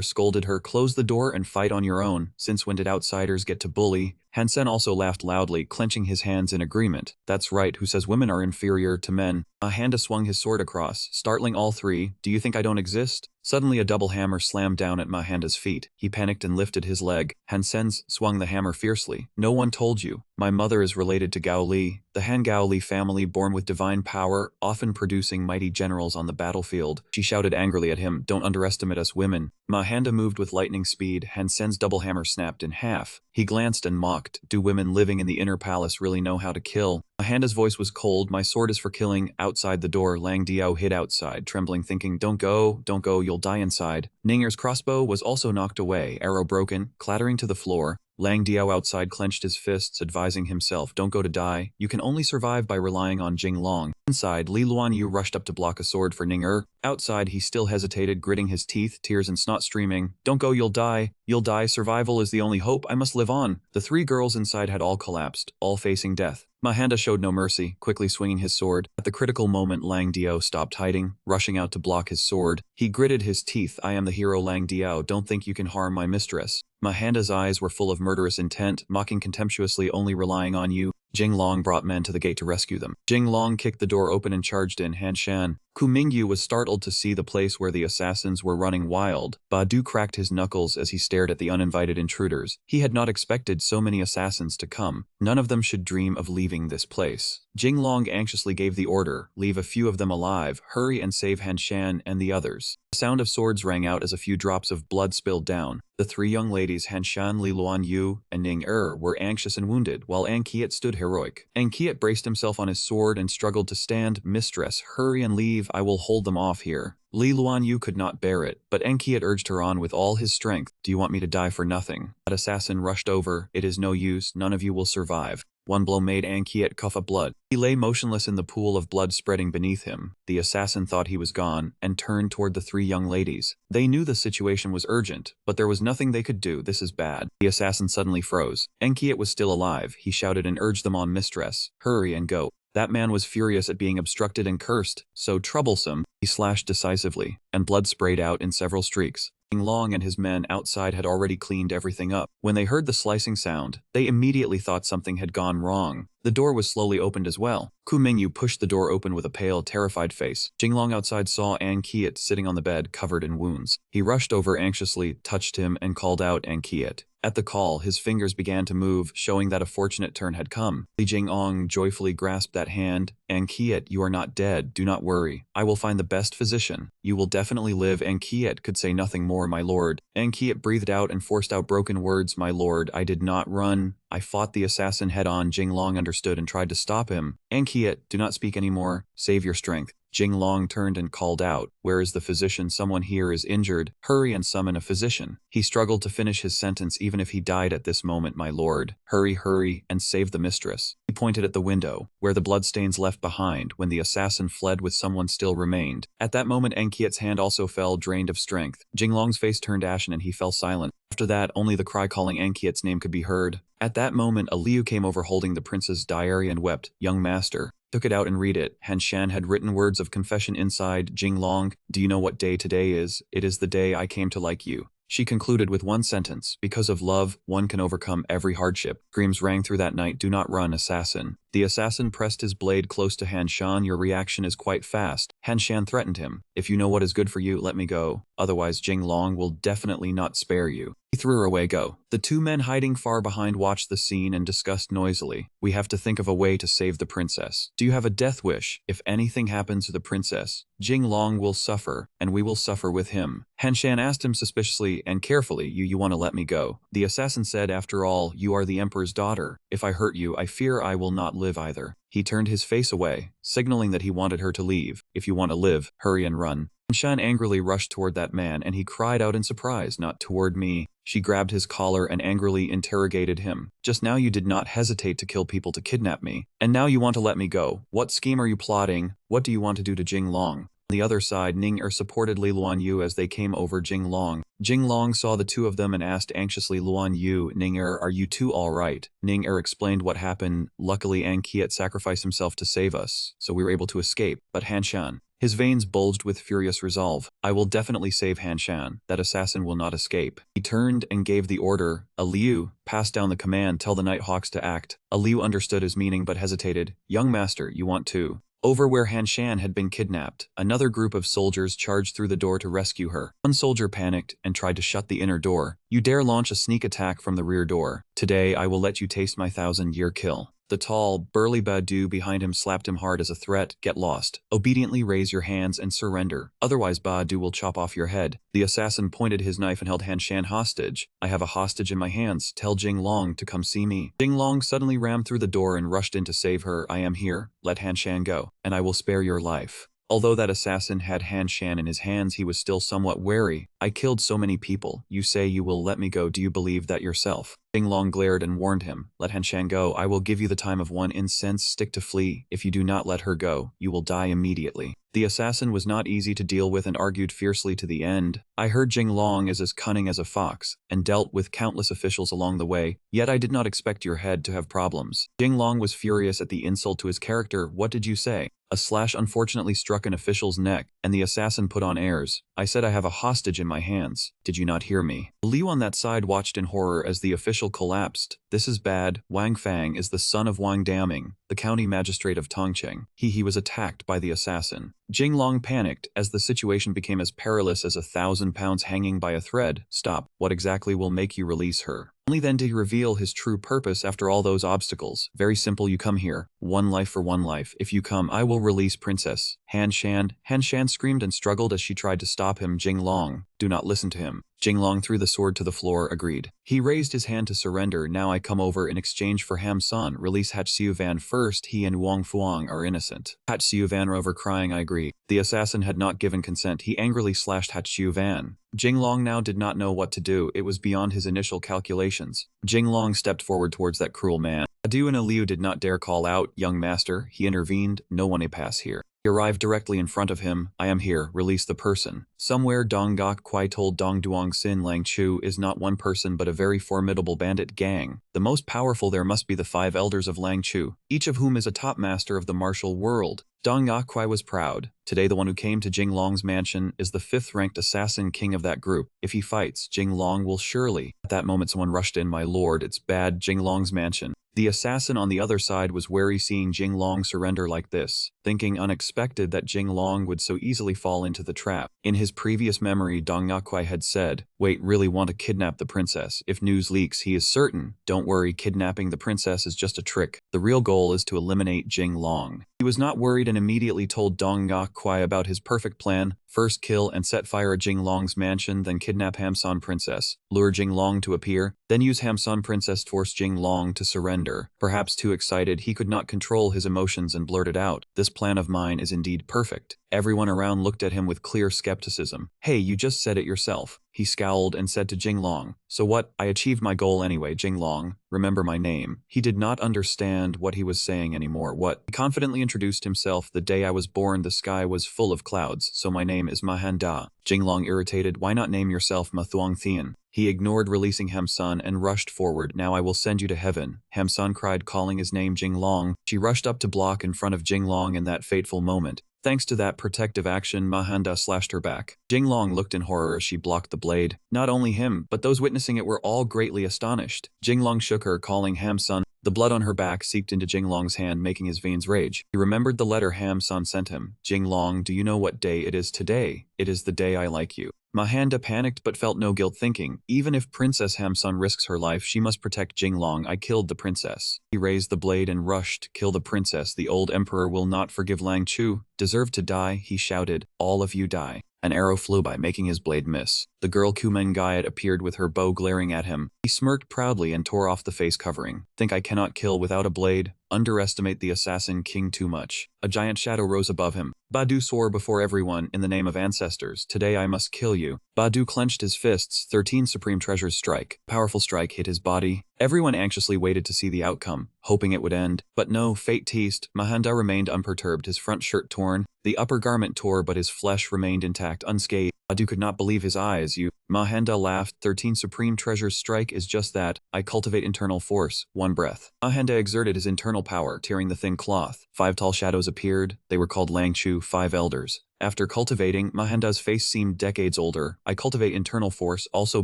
scolded her, "Close the door and fight on your own. Since when did outsiders get to bully?" Hansen also laughed loudly, clenching his hands in agreement. "That's right, who says women are inferior to men?" Mahanda swung his sword across, startling all three. "Do you think I don't exist?" Suddenly a double hammer slammed down at Mahanda's feet. He panicked and lifted his leg. Hansen swung the hammer fiercely. "No one told you. My mother is related to Gao Li, the Han Gao Li family born with divine power, often producing mighty generals on the battlefield." She shouted angrily at him, "Don't underestimate us women." Mahanda moved with lightning speed. Hansen's double hammer snapped in half. He glanced and mocked. "Do women living in the inner palace really know how to kill?" Mahanda's voice was cold. "My sword is for killing." Outside the door, Lang Diao hid outside, trembling, thinking, don't go, you'll die inside." Ninger's crossbow was also knocked away, arrow broken, clattering to the floor. Lang Diao outside clenched his fists, advising himself, "Don't go to die. You can only survive by relying on Jing Long." Inside, Li Luan Yu rushed up to block a sword for Ning. Outside, he still hesitated, gritting his teeth, tears and snot streaming. "Don't go, you'll die. You'll die. Survival is the only hope. I must live on." The three girls inside had all collapsed, all facing death. Mahanda showed no mercy, quickly swinging his sword. At the critical moment, Lang Diao stopped hiding, rushing out to block his sword. He gritted his teeth. "I am the hero Lang Diao. Don't think you can harm my mistress." Mahanda's eyes were full of murderous intent, mocking contemptuously, "Only relying on you." Jing Long brought men to the gate to rescue them. Jing Long kicked the door open and charged in. Hanshan. Ku Mingyu was startled to see the place where the assassins were running wild. Badu cracked his knuckles as he stared at the uninvited intruders. He had not expected so many assassins to come. None of them should dream of leaving this place. Jing Long anxiously gave the order, "Leave a few of them alive, hurry and save Hanshan and the others." The sound of swords rang out as a few drops of blood spilled down. The three young ladies, Hanshan, Li Luan Yu, and Ning were anxious and wounded, while Ankiet stood heroic. Ankiet braced himself on his sword and struggled to stand. "Mistress, hurry and leave. I will hold them off here." Li Luan Yu could not bear it, but Ankiet urged her on with all his strength. "Do you want me to die for nothing?" That assassin rushed over. "It is no use. None of you will survive." One blow made Ankiet cough up blood. He lay motionless in the pool of blood spreading beneath him. The assassin thought he was gone and turned toward the three young ladies. They knew the situation was urgent, but there was nothing they could do. "This is bad." The assassin suddenly froze. Ankiet was still alive. He shouted and urged them on. "Mistress, hurry and go." That man was furious at being obstructed and cursed. So troublesome. He slashed decisively, and blood sprayed out in several streaks. Jing Long and his men outside had already cleaned everything up. When they heard the slicing sound, they immediately thought something had gone wrong. The door was slowly opened as well. Ku Mingyu pushed the door open with a pale, terrified face. Jing Long outside saw Ankiet sitting on the bed, covered in wounds. He rushed over anxiously, touched him, and called out, "Ankiet." At the call, his fingers began to move, showing that a fortunate turn had come. Li Jingong joyfully grasped that hand. Ankiet, you are not dead, do not worry. I will find the best physician. You will definitely live. Ankiet could say nothing more, my lord. Ankiet breathed out and forced out broken words, my lord. I did not run. I fought the assassin head-on. Jinglong understood and tried to stop him. Ankiet, do not speak anymore. Save your strength. Jinglong turned and called out, where is the physician? Someone here is injured. Hurry and summon a physician. He struggled to finish his sentence. Even if he died at this moment, my lord. Hurry, hurry, and save the mistress. He pointed at the window, where the bloodstains left behind when the assassin fled with someone still remained. At that moment, Ankiet's hand also fell, drained of strength. Jinglong's face turned ashen and he fell silent. After that, only the cry calling Ankiet's name could be heard. At that moment, a Liu came over holding the prince's diary and wept. Young master. Took it out and read it. Han Shan had written words of confession inside. Jinglong, do you know what day today is? It is the day I came to like you. She concluded with one sentence, because of love, one can overcome every hardship. Screams rang through that night, do not run, assassin. The assassin pressed his blade close to Han Shan. Your reaction is quite fast. Han Shan threatened him. If you know what is good for you, let me go. Otherwise, Jinglong will definitely not spare you. He threw her away. Go. The two men hiding far behind watched the scene and discussed noisily. We have to think of a way to save the princess. Do you have a death wish? If anything happens to the princess, Jinglong will suffer, and we will suffer with him. Han Shan asked him suspiciously and carefully, you want to let me go? The assassin said, after all, you are the emperor's daughter. If I hurt you, I fear I will not live either. He turned his face away, signaling that he wanted her to leave. If you want to live, hurry and run. Han Shan angrily rushed toward that man and he cried out in surprise, not toward me. She grabbed his collar and angrily interrogated him. Just now you did not hesitate to kill people to kidnap me. And now you want to let me go. What scheme are you plotting? What do you want to do to Jinglong? On the other side, Ning-er supported Li Luan Yu as they came over Jinglong. Jinglong saw the two of them and asked anxiously, Luan Yu, Ning-er, are you two all right? Ning-er explained what happened. Luckily, Ankiet sacrificed himself to save us, so we were able to escape. But Han Shan, his veins bulged with furious resolve. I will definitely save Han Shan. That assassin will not escape. He turned and gave the order. A Liu passed down the command, tell the Nighthawks to act. A Liu understood his meaning but hesitated. Young master, you want to? Over where Han Shan had been kidnapped, another group of soldiers charged through the door to rescue her. One soldier panicked and tried to shut the inner door. You dare launch a sneak attack from the rear door. Today I will let you taste my 1,000-year kill. The tall, burly Badu behind him slapped him hard as a threat. Get lost. Obediently raise your hands and surrender. Otherwise Badu will chop off your head. The assassin pointed his knife and held Han Shan hostage. I have a hostage in my hands. Tell Jinglong to come see me. Jinglong suddenly rammed through the door and rushed in to save her. I am here. Let Han Shan go, and I will spare your life. Although that assassin had Han Shan in his hands, he was still somewhat wary. I killed so many people. You say you will let me go. Do you believe that yourself? Jinglong glared and warned him. Let Han Shan go. I will give you the time of one incense stick to flee. If you do not let her go, you will die immediately. The assassin was not easy to deal with and argued fiercely to the end. I heard Jinglong is as cunning as a fox, and dealt with countless officials along the way, yet I did not expect your head to have problems. Jinglong was furious at the insult to his character. What did you say? A slash unfortunately struck an official's neck, and the assassin put on airs. I said I have a hostage in my hands. Did you not hear me? Liu on that side watched in horror as the official collapsed. This is bad. Wang Fang is the son of Wang Daming, the county magistrate of Tongcheng. He was attacked by the assassin. Jinglong panicked as the situation became as perilous as 1,000 pounds hanging by a thread. Stop. What exactly will make you release her? Only then did he reveal his true purpose after all those obstacles. Very simple, you come here. One life for one life. If you come, I will release Princess Han Shan. Han Shan screamed and struggled as she tried to stop him. Jinglong, do not listen to him. Jinglong threw the sword to the floor, agreed. He raised his hand to surrender. Now I come over in exchange for Ham San. Release Hat Xiuvan first. He and Wang Fuang are innocent. Hat Xiuvan over crying, I agree. The assassin had not given consent. He angrily slashed Hat Xiuvan. Jinglong now did not know what to do. It was beyond his initial calculations. Jinglong stepped forward towards that cruel man. Adu and Liu did not dare call out, young master. He intervened. No one may pass here. He arrived directly in front of him. I am here. Release the person. Somewhere Dong Gok Kwai told Dong Duong Sin Lang Chu is not one person but a very formidable bandit gang. The most powerful there must be the 5 elders of Lang Chu, each of whom is a top master of the martial world. Dong Gok Kwai was proud. Today the one who came to Jinglong's mansion is the 5th-ranked assassin king of that group. If he fights, Jinglong will surely. At that moment someone rushed in. My lord, it's bad. Jinglong's mansion. The assassin on the other side was wary seeing Jinglong surrender like this. thinking unexpected that Jing Long would so easily fall into the trap. In his previous memory, Dong Ngakui had said, "Wait, really want to kidnap the princess? If news leaks, he is certain. Don't worry, kidnapping the princess is just a trick. The real goal is to eliminate Jing Long." He was not worried and immediately told Dong Ngakui about his perfect plan: first kill and set fire at Jing Long's mansion, then kidnap Hamsan Princess, lure Jing Long to appear, then use Hamsan Princess to force Jing Long to surrender. Perhaps too excited, he could not control his emotions and blurted out, "This plan of mine is indeed perfect." Everyone around looked at him with clear skepticism. "Hey, you just said it yourself." He scowled and said to Jing Long, "So what? I achieved my goal anyway, Jing Long. Remember my name." He did not understand what he was saying anymore. "What?" He confidently introduced himself. "The day I was born, the sky was full of clouds, so my name is Mahanda." Jing Long irritated, "Why not name yourself Ma Thuong Thien?" He ignored releasing Hamsun and rushed forward. "Now I will send you to heaven." Hamsun cried, calling his name Jing Long. She rushed up to block in front of Jing Long in that fateful moment. Thanks to that protective action, Mahanda slashed her back. Jing Long looked in horror as she blocked the blade. Not only him, but those witnessing it were all greatly astonished. Jing Long shook her, calling Hamsun. The blood on her back seeped into Jing Long's hand, making his veins rage. He remembered the letter Hamsun sent him. "Jing Long, do you know what day it is today? It is the day I like you." Mahanda panicked but felt no guilt, thinking, even if Princess Hamsun risks her life, she must protect Jing Long. "I killed the princess." He raised the blade and rushed. "Kill the princess. The old emperor will not forgive Lang Chu." "Deserve to die," he shouted. "All of you die." An arrow flew by, making his blade miss. The girl Kumengayat appeared with her bow glaring at him. He smirked proudly and tore off the face covering. "Think I cannot kill without a blade? Underestimate the assassin king too much." A giant shadow rose above him. Badu swore before everyone, "In the name of ancestors, today I must kill you." Badu clenched his fists. 13 supreme treasures strike. Powerful strike hit his body. Everyone anxiously waited to see the outcome, hoping it would end. But no, fate teased. Mahanda remained unperturbed, his front shirt torn. The upper garment tore, but his flesh remained intact, unscathed. Badu could not believe his eyes. "You..." Mahanda laughed. 13 supreme treasures strike is just that. I cultivate internal force. One breath. Mahanda exerted his internal power, tearing the thin cloth. 5 tall shadows appeared. They were called Lang Chu, 5 elders. After cultivating, Mahanda's face seemed decades older. "I cultivate internal force, also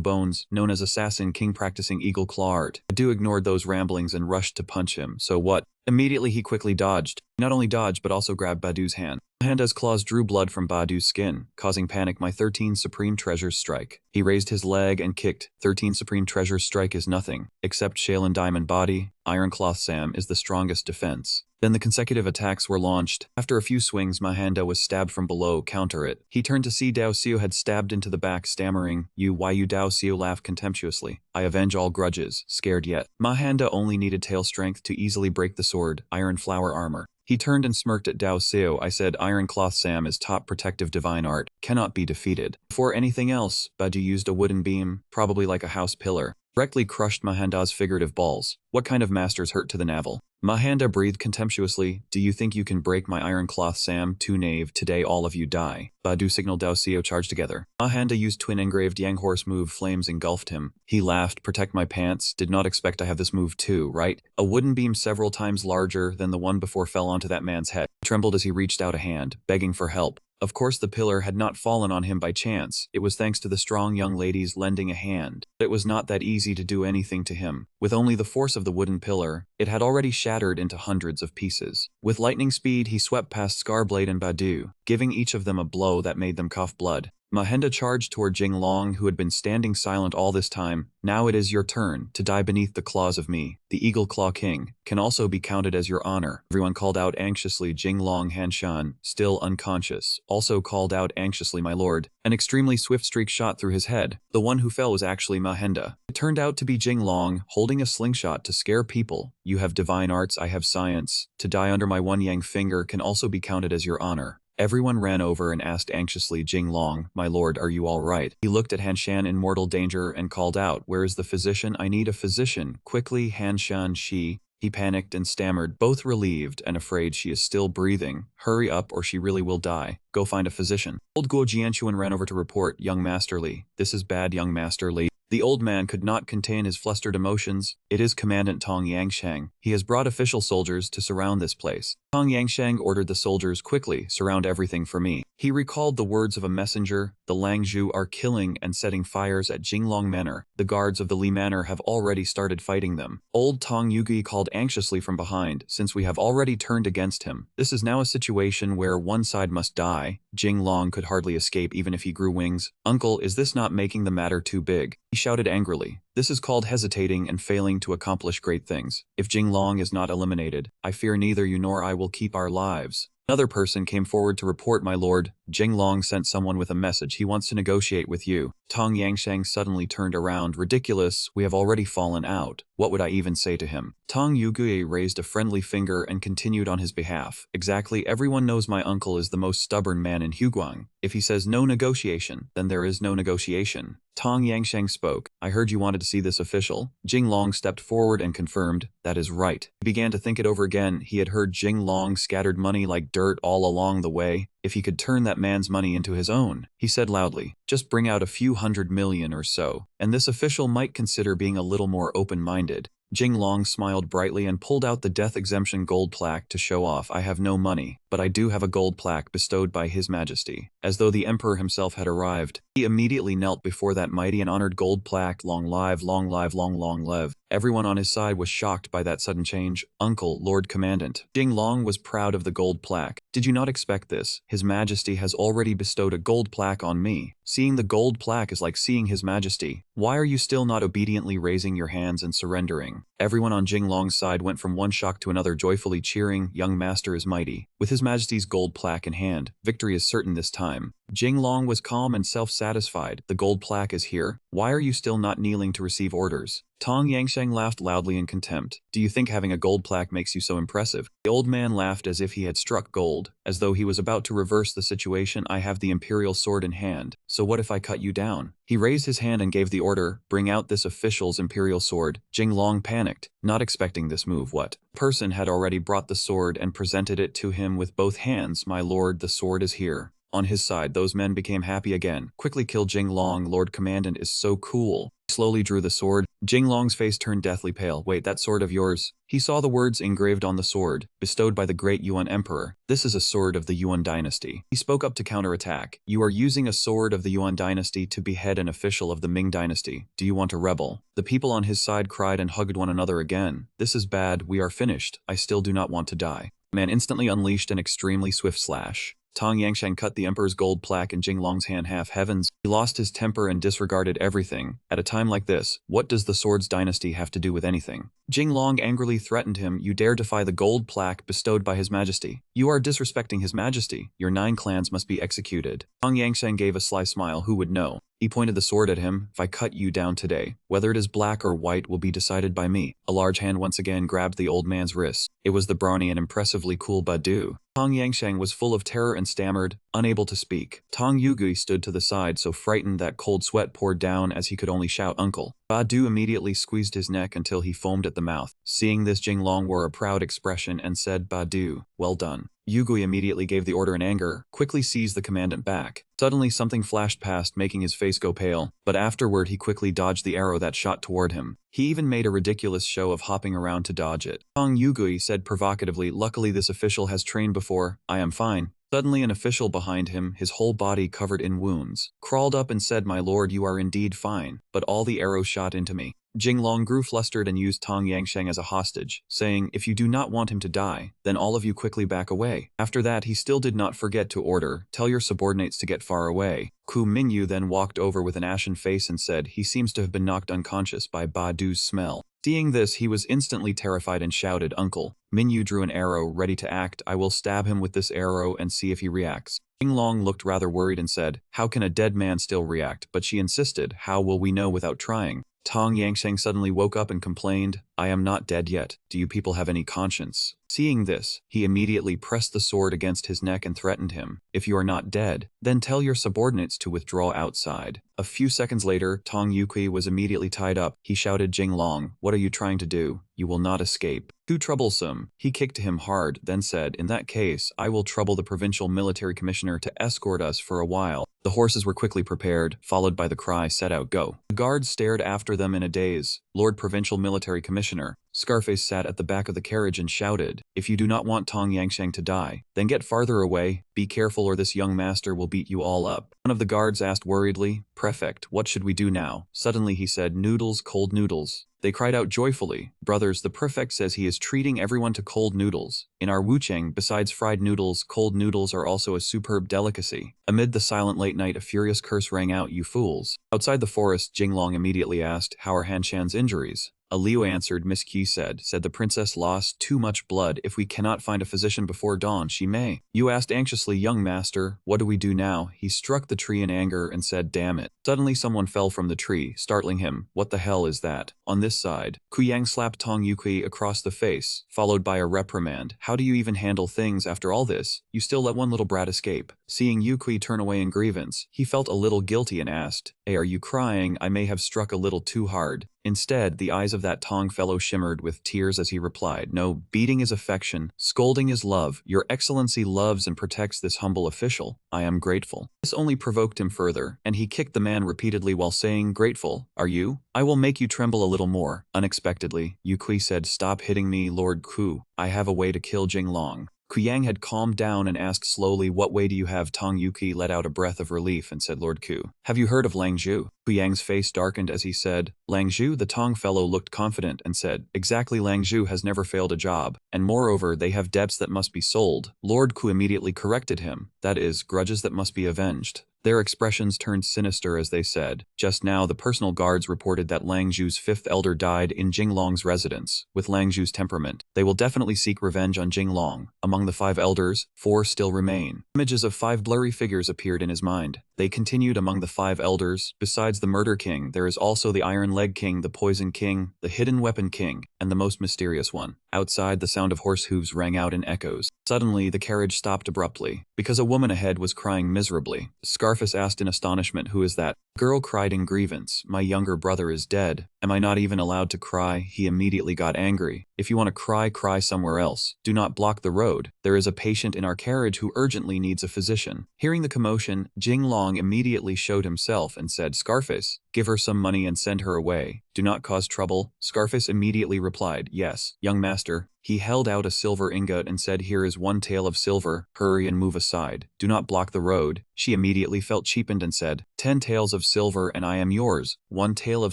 bones, known as Assassin King practicing eagle claw art." Badu ignored those ramblings and rushed to punch him. "So what?" Immediately he quickly dodged. Not only dodged but also grabbed Badu's hand. Mahanda's claws drew blood from Badu's skin, causing panic. "My 13 supreme treasures strike." He raised his leg and kicked. 13 supreme treasures strike is nothing. Except Shale and Diamond Body, Iron Cloth Sam is the strongest defense. Then the consecutive attacks were launched. After a few swings, Mahanda was stabbed from below. "Counter it." He turned to see Dao Xiu had stabbed into the back, stammering, Why you?" Dao Xiu laughed contemptuously. "I avenge all grudges. Scared yet?" Mahanda only needed tail strength to easily break the sword, iron flower armor. He turned and smirked at Dao Xiu. "I said Iron Cloth Sam is top protective divine art. Cannot be defeated." Before anything else, Badu used a wooden beam, probably like a house pillar, directly crushed Mahanda's figurative balls. "What kind of masters hurt to the navel?" Mahanda breathed contemptuously. "Do you think you can break my Iron Cloth Sam? Too knave, today all of you die." Badu signaled Dao Xiu charge together. Mahanda used twin engraved Yang Horse move. Flames engulfed him. He laughed. "Protect my pants? Did not expect I have this move too, right?" A wooden beam several times larger than the one before fell onto that man's head. He trembled as he reached out a hand, begging for help. Of course the pillar had not fallen on him by chance. It was thanks to the strong young ladies lending a hand. But it was not that easy to do anything to him. With only the force of the wooden pillar, it had already shattered into hundreds of pieces. With lightning speed, he swept past Scarblade and Badu, giving each of them a blow that made them cough blood. Mahenda charged toward Jing Long, who had been standing silent all this time. "Now it is your turn to die beneath the claws of me. The Eagle Claw King can also be counted as your honor." Everyone called out anxiously. Jing Long Hanshan, still unconscious, also called out anxiously, "My lord." An extremely swift streak shot through his head. The one who fell was actually Mahenda. It turned out to be Jing Long, holding a slingshot to scare people. "You have divine arts, I have science. To die under my one yang finger can also be counted as your honor." Everyone ran over and asked anxiously, "Jing Long, my lord, are you all right?" He looked at Hanshan in mortal danger and called out, "Where is the physician? I need a physician. Quickly, Hanshan, she..." He panicked and stammered, both relieved and afraid. "She is still breathing. Hurry up or she really will die. Go find a physician." Old Guo Jianchuan ran over to report, "Young Master Li, this is bad, young Master Li." The old man could not contain his flustered emotions. It is Commandant Tong Yangshang. He has brought official soldiers to surround this place. Tong Yangshang ordered the soldiers quickly surround everything for me. He recalled the words of a messenger. The Langzhu are killing and setting fires at Jinglong Manor. The guards of the Li Manor have already started fighting them. Old Tong Yugi called anxiously from behind, since we have already turned against him. This is now a situation where one side must die. Jinglong could hardly escape even if he grew wings. Uncle, is this not making the matter too big? He shouted angrily. This is called hesitating and failing to accomplish great things. If Jinglong is not eliminated, I fear neither you nor I will keep our lives. Another person came forward to report, my lord. Jinglong sent someone with a message. He wants to negotiate with you. Tong Yangshang suddenly turned around. Ridiculous, we have already fallen out. What would I even say to him? Tong Yugi raised a friendly finger and continued on his behalf. Exactly, everyone knows my uncle is the most stubborn man in Huguang. If he says no negotiation, then there is no negotiation. Tong Yangshang spoke. I heard you wanted to see this official. Jinglong stepped forward and confirmed, that is right. He began to think it over again. He had heard Jinglong scattered money like dirt all along the way. If he could turn that man's money into his own, he said loudly, just bring out a few 100 million or so, and this official might consider being a little more open-minded. Jinglong smiled brightly and pulled out the death exemption gold plaque to show off. I have no money, but I do have a gold plaque bestowed by His Majesty. As though the emperor himself had arrived, he immediately knelt before that mighty and honored gold plaque. Long live, long live, long live. Everyone on his side was shocked by that sudden change. Uncle, Lord Commandant. Jinglong was proud of the gold plaque. Did you not expect this? His Majesty has already bestowed a gold plaque on me. Seeing the gold plaque is like seeing His Majesty. Why are you still not obediently raising your hands and surrendering? Everyone on Jinglong's side went from one shock to another, joyfully cheering. Young master is mighty. With His Majesty's gold plaque in hand, victory is certain this time. Jinglong was calm and self-satisfied. The gold plaque is here. Why are you still not kneeling to receive orders? Tong Yangshang laughed loudly in contempt. Do you think having a gold plaque makes you so impressive? The old man laughed as if he had struck gold, as though he was about to reverse the situation. I have the imperial sword in hand, so what if I cut you down? He raised his hand and gave the order, bring out this official's imperial sword. Jinglong panicked, not expecting this move. What? Person had already brought the sword and presented it to him with both hands. My lord, the sword is here. On his side, those men became happy again. Quickly kill Jinglong. Lord Commandant is so cool. He slowly drew the sword. Jinglong's face turned deathly pale. Wait, that sword of yours? He saw the words engraved on the sword, bestowed by the great Yuan Emperor. This is a sword of the Yuan dynasty. He spoke up to counterattack. You are using a sword of the Yuan dynasty to behead an official of the Ming dynasty. Do you want to rebel? The people on his side cried and hugged one another again. This is bad. We are finished. I still do not want to die. The man instantly unleashed an extremely swift slash. Tong Yangshang cut the emperor's gold plaque in Jinglong's hand. Half heavens, he lost his temper and disregarded everything. At a time like this, what does the sword's dynasty have to do with anything? Jinglong angrily threatened him. You dare defy the gold plaque bestowed by His Majesty. You are disrespecting His Majesty. Your 9 clans must be executed. Tong Yangshang gave a sly smile. Who would know? He pointed the sword at him. If I cut you down today, whether it is black or white will be decided by me. A large hand once again grabbed the old man's wrist. It was the brawny and impressively cool Badu. Tong Yangshang was full of terror and stammered, unable to speak. Tong Yugi stood to the side, so frightened that cold sweat poured down as he could only shout, Uncle. Badu immediately squeezed his neck until he foamed at the mouth. Seeing this, Jinglong wore a proud expression and said, Badu, well done. Yugui immediately gave the order in anger, quickly seized the commandant back. Suddenly something flashed past, making his face go pale, but afterward he quickly dodged the arrow that shot toward him. He even made a ridiculous show of hopping around to dodge it. Tong Yugui said provocatively, luckily this official has trained before. I am fine. Suddenly an official behind him, his whole body covered in wounds, crawled up and said, my lord, you are indeed fine, but all the arrows shot into me. Jinglong grew flustered and used Tong Yangshang as a hostage, saying, if you do not want him to die, then all of you quickly back away. After that he still did not forget to order, tell your subordinates to get far away. Ku Mingyu then walked over with an ashen face and said, he seems to have been knocked unconscious by Badu's smell. Seeing this, he was instantly terrified and shouted, Uncle. Mingyu drew an arrow, ready to act. I will stab him with this arrow and see if he reacts. Jinglong looked rather worried and said, how can a dead man still react? But she insisted, how will we know without trying? Tong Yangshang suddenly woke up and complained, I am not dead yet. Do you people have any conscience? Seeing this, he immediately pressed the sword against his neck and threatened him. If you are not dead, then tell your subordinates to withdraw outside. A few seconds later, Tong Yuqi was immediately tied up. He shouted, Jinglong, what are you trying to do? You will not escape. Too troublesome. He kicked him hard, then said, in that case, I will trouble the provincial military commissioner to escort us for a while. The horses were quickly prepared, followed by the cry, set out, go. The guards stared after them in a daze. Lord Provincial Military Commissioner, Scarface sat at the back of the carriage and shouted, if you do not want Tong Yangsheng to die, then get farther away, be careful or this young master will beat you all up. One of the guards asked worriedly, Prefect, what should we do now? Suddenly he said, noodles, cold noodles. They cried out joyfully, brothers, the prefect says he is treating everyone to cold noodles. In our Wucheng, besides fried noodles, cold noodles are also a superb delicacy. Amid the silent late night, a furious curse rang out, you fools. Outside the forest, Jinglong immediately asked, how are Han Shan's injuries? A Liu answered, Miss Qi said the princess lost too much blood. If we cannot find a physician before dawn, she may. You asked anxiously, young master, what do we do now? He struck the tree in anger and said, damn it. Suddenly someone fell from the tree, startling him. What the hell is that? On this side, Kuyang slapped Tong Yuqi across the face, followed by a reprimand. How do you even handle things after all this? You still let one little brat escape. Seeing Yuqi turn away in grievance, he felt a little guilty and asked, hey, are you crying? I may have struck a little too hard. Instead, the eyes of that Tong fellow shimmered with tears as he replied, no, beating is affection, scolding is love. Your Excellency loves and protects this humble official. I am grateful. This only provoked him further, and he kicked the man repeatedly while saying, grateful, are you? I will make you tremble a little more. Unexpectedly, Yu Kui said, stop hitting me, Lord Ku. I have a way to kill Jinglong. Kuyang had calmed down and asked slowly, what way do you have? Tong Yuqi let out a breath of relief and said, Lord Ku, have you heard of Lang Zhu? Kuyang's face darkened as he said, Lang Zhu? The Tong fellow looked confident and said, exactly, Lang Zhu has never failed a job, and moreover they have debts that must be sold. Lord Ku immediately corrected him, that is, grudges that must be avenged. Their expressions turned sinister as they said, just now the personal guards reported that Lang Zhu's fifth elder died in Jinglong's residence. With Lang Zhu's temperament, they will definitely seek revenge on Jinglong. Among the 5 elders, 4 still remain. Images of 5 blurry figures appeared in his mind. They continued among the 5 elders. Besides the Murder King, there is also the Iron Leg King, the Poison King, the Hidden Weapon King, and the most mysterious one. Outside, the sound of horse hooves rang out in echoes. Suddenly, the carriage stopped abruptly, because a woman ahead was crying miserably. Scarface asked in astonishment, who is that? The girl cried in grievance, my younger brother is dead. Am I not even allowed to cry? He immediately got angry. If you want to cry, cry somewhere else. Do not block the road. There is a patient in our carriage who urgently needs a physician. Hearing the commotion, Jinglong immediately showed himself and said, Scarface, give her some money and send her away. Do not cause trouble. Scarface immediately replied, yes, young master. He held out a silver ingot and said, here is 1 tael of silver, hurry and move aside. Do not block the road. She immediately felt cheapened and said, 10 taels of silver and I am yours. 1 tael of